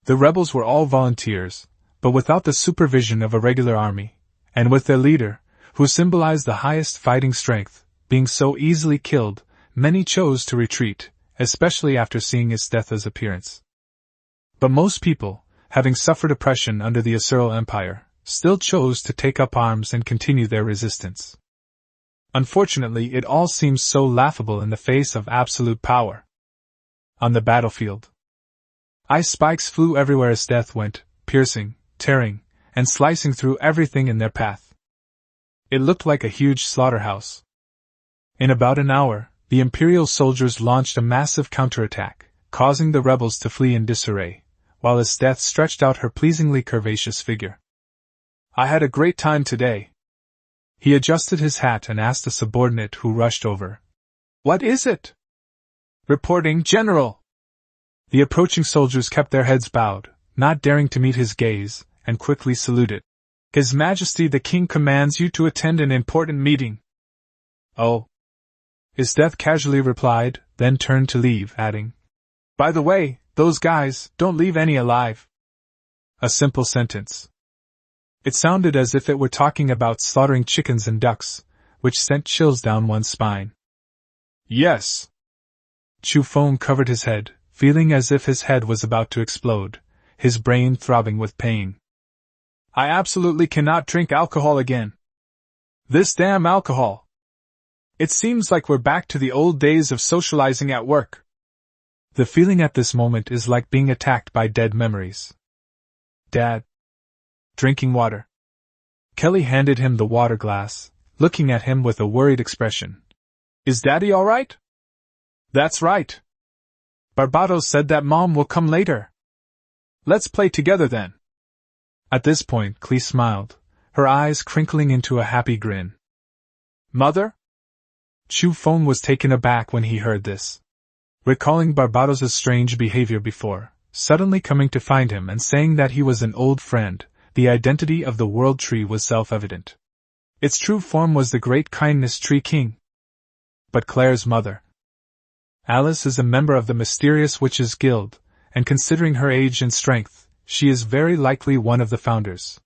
The rebels were all volunteers, but without the supervision of a regular army, and with their leader, who symbolized the highest fighting strength, being so easily killed, many chose to retreat, especially after seeing his death's appearance. But most people, having suffered oppression under the Asural Empire, still chose to take up arms and continue their resistance. Unfortunately, it all seems so laughable in the face of absolute power. On the battlefield, ice spikes flew everywhere as death went, piercing, tearing, and slicing through everything in their path. It looked like a huge slaughterhouse. In about an hour, the Imperial soldiers launched a massive counterattack, causing the rebels to flee in disarray, while as death stretched out her pleasingly curvaceous figure. I had a great time today. He adjusted his hat and asked a subordinate who rushed over. What is it? Reporting, General! The approaching soldiers kept their heads bowed, not daring to meet his gaze, and quickly saluted. His Majesty the King commands you to attend an important meeting. Oh. His Death casually replied, then turned to leave, adding, By the way, those guys, don't leave any alive. A simple sentence. It sounded as if it were talking about slaughtering chickens and ducks, which sent chills down one's spine. Yes. Chu Feng covered his head, feeling as if his head was about to explode, his brain throbbing with pain. I absolutely cannot drink alcohol again. This damn alcohol. It seems like we're back to the old days of socializing at work. The feeling at this moment is like being attacked by dead memories. Dad. Drinking water. Kelly handed him the water glass, looking at him with a worried expression. Is Daddy all right? That's right. Barbados said that Mom will come later. Let's play together then. At this point, Clee smiled, her eyes crinkling into a happy grin. Mother? Chu Feng was taken aback when he heard this. Recalling Barbados's strange behavior before, suddenly coming to find him and saying that he was an old friend, the identity of the World Tree was self-evident. Its true form was the Great Kindness Tree King. But Claire's mother. Alice is a member of the mysterious Witches Guild, and considering her age and strength, she is very likely one of the founders.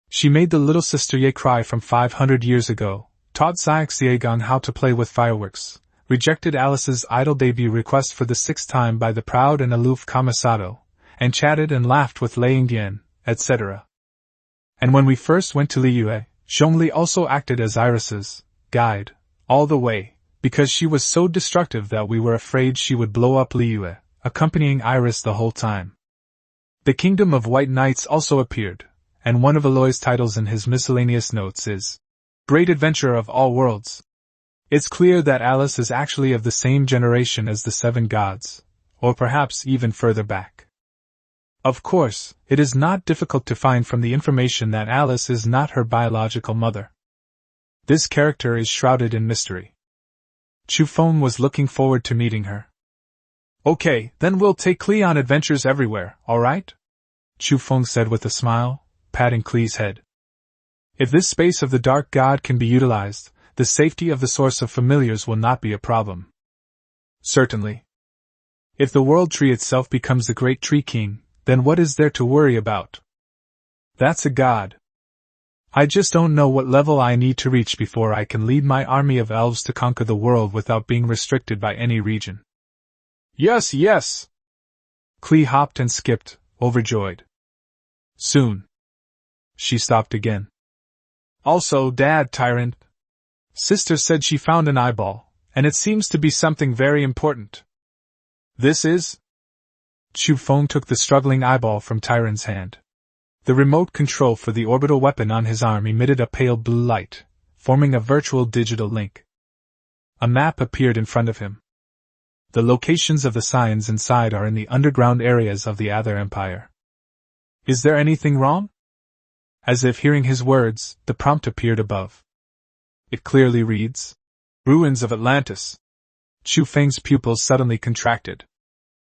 She made the little sister Ye cry from 500 years ago, taught Xiaoxiagon how to play with fireworks, rejected Alice's idol debut request for the 6th time by the proud and aloof Kamisato, and chatted and laughed with Lei Yingdian, etc. And when we first went to Liyue, Zhongli also acted as Iris's guide, all the way, because she was so destructive that we were afraid she would blow up Liyue, accompanying Iris the whole time. The Kingdom of White Knights also appeared, and one of Aloy's titles in his miscellaneous notes is Great Adventure of All Worlds. It's clear that Alice is actually of the same generation as the 7 gods, or perhaps even further back. Of course, it is not difficult to find from the information that Alice is not her biological mother. This character is shrouded in mystery. Chu Feng was looking forward to meeting her. Okay, then we'll take Clee on adventures everywhere, alright? Chu Feng said with a smile, patting Clee's head. If this space of the Dark God can be utilized, the safety of the source of familiars will not be a problem. Certainly. If the World Tree itself becomes the Great Tree King, then what is there to worry about? That's a god. I just don't know what level I need to reach before I can lead my army of elves to conquer the world without being restricted by any region. Yes, yes! Clee hopped and skipped, overjoyed. Soon. She stopped again. Also, Dad, Tyrant. Sister said she found an eyeball, and it seems to be something very important. This is? Chu Feng took the struggling eyeball from Tyrant's hand. The remote control for the orbital weapon on his arm emitted a pale blue light, forming a virtual digital link. A map appeared in front of him. The locations of the signs inside are in the underground areas of the Aether Empire. Is there anything wrong? As if hearing his words, the prompt appeared above. It clearly reads, Ruins of Atlantis. Chu Feng's pupils suddenly contracted.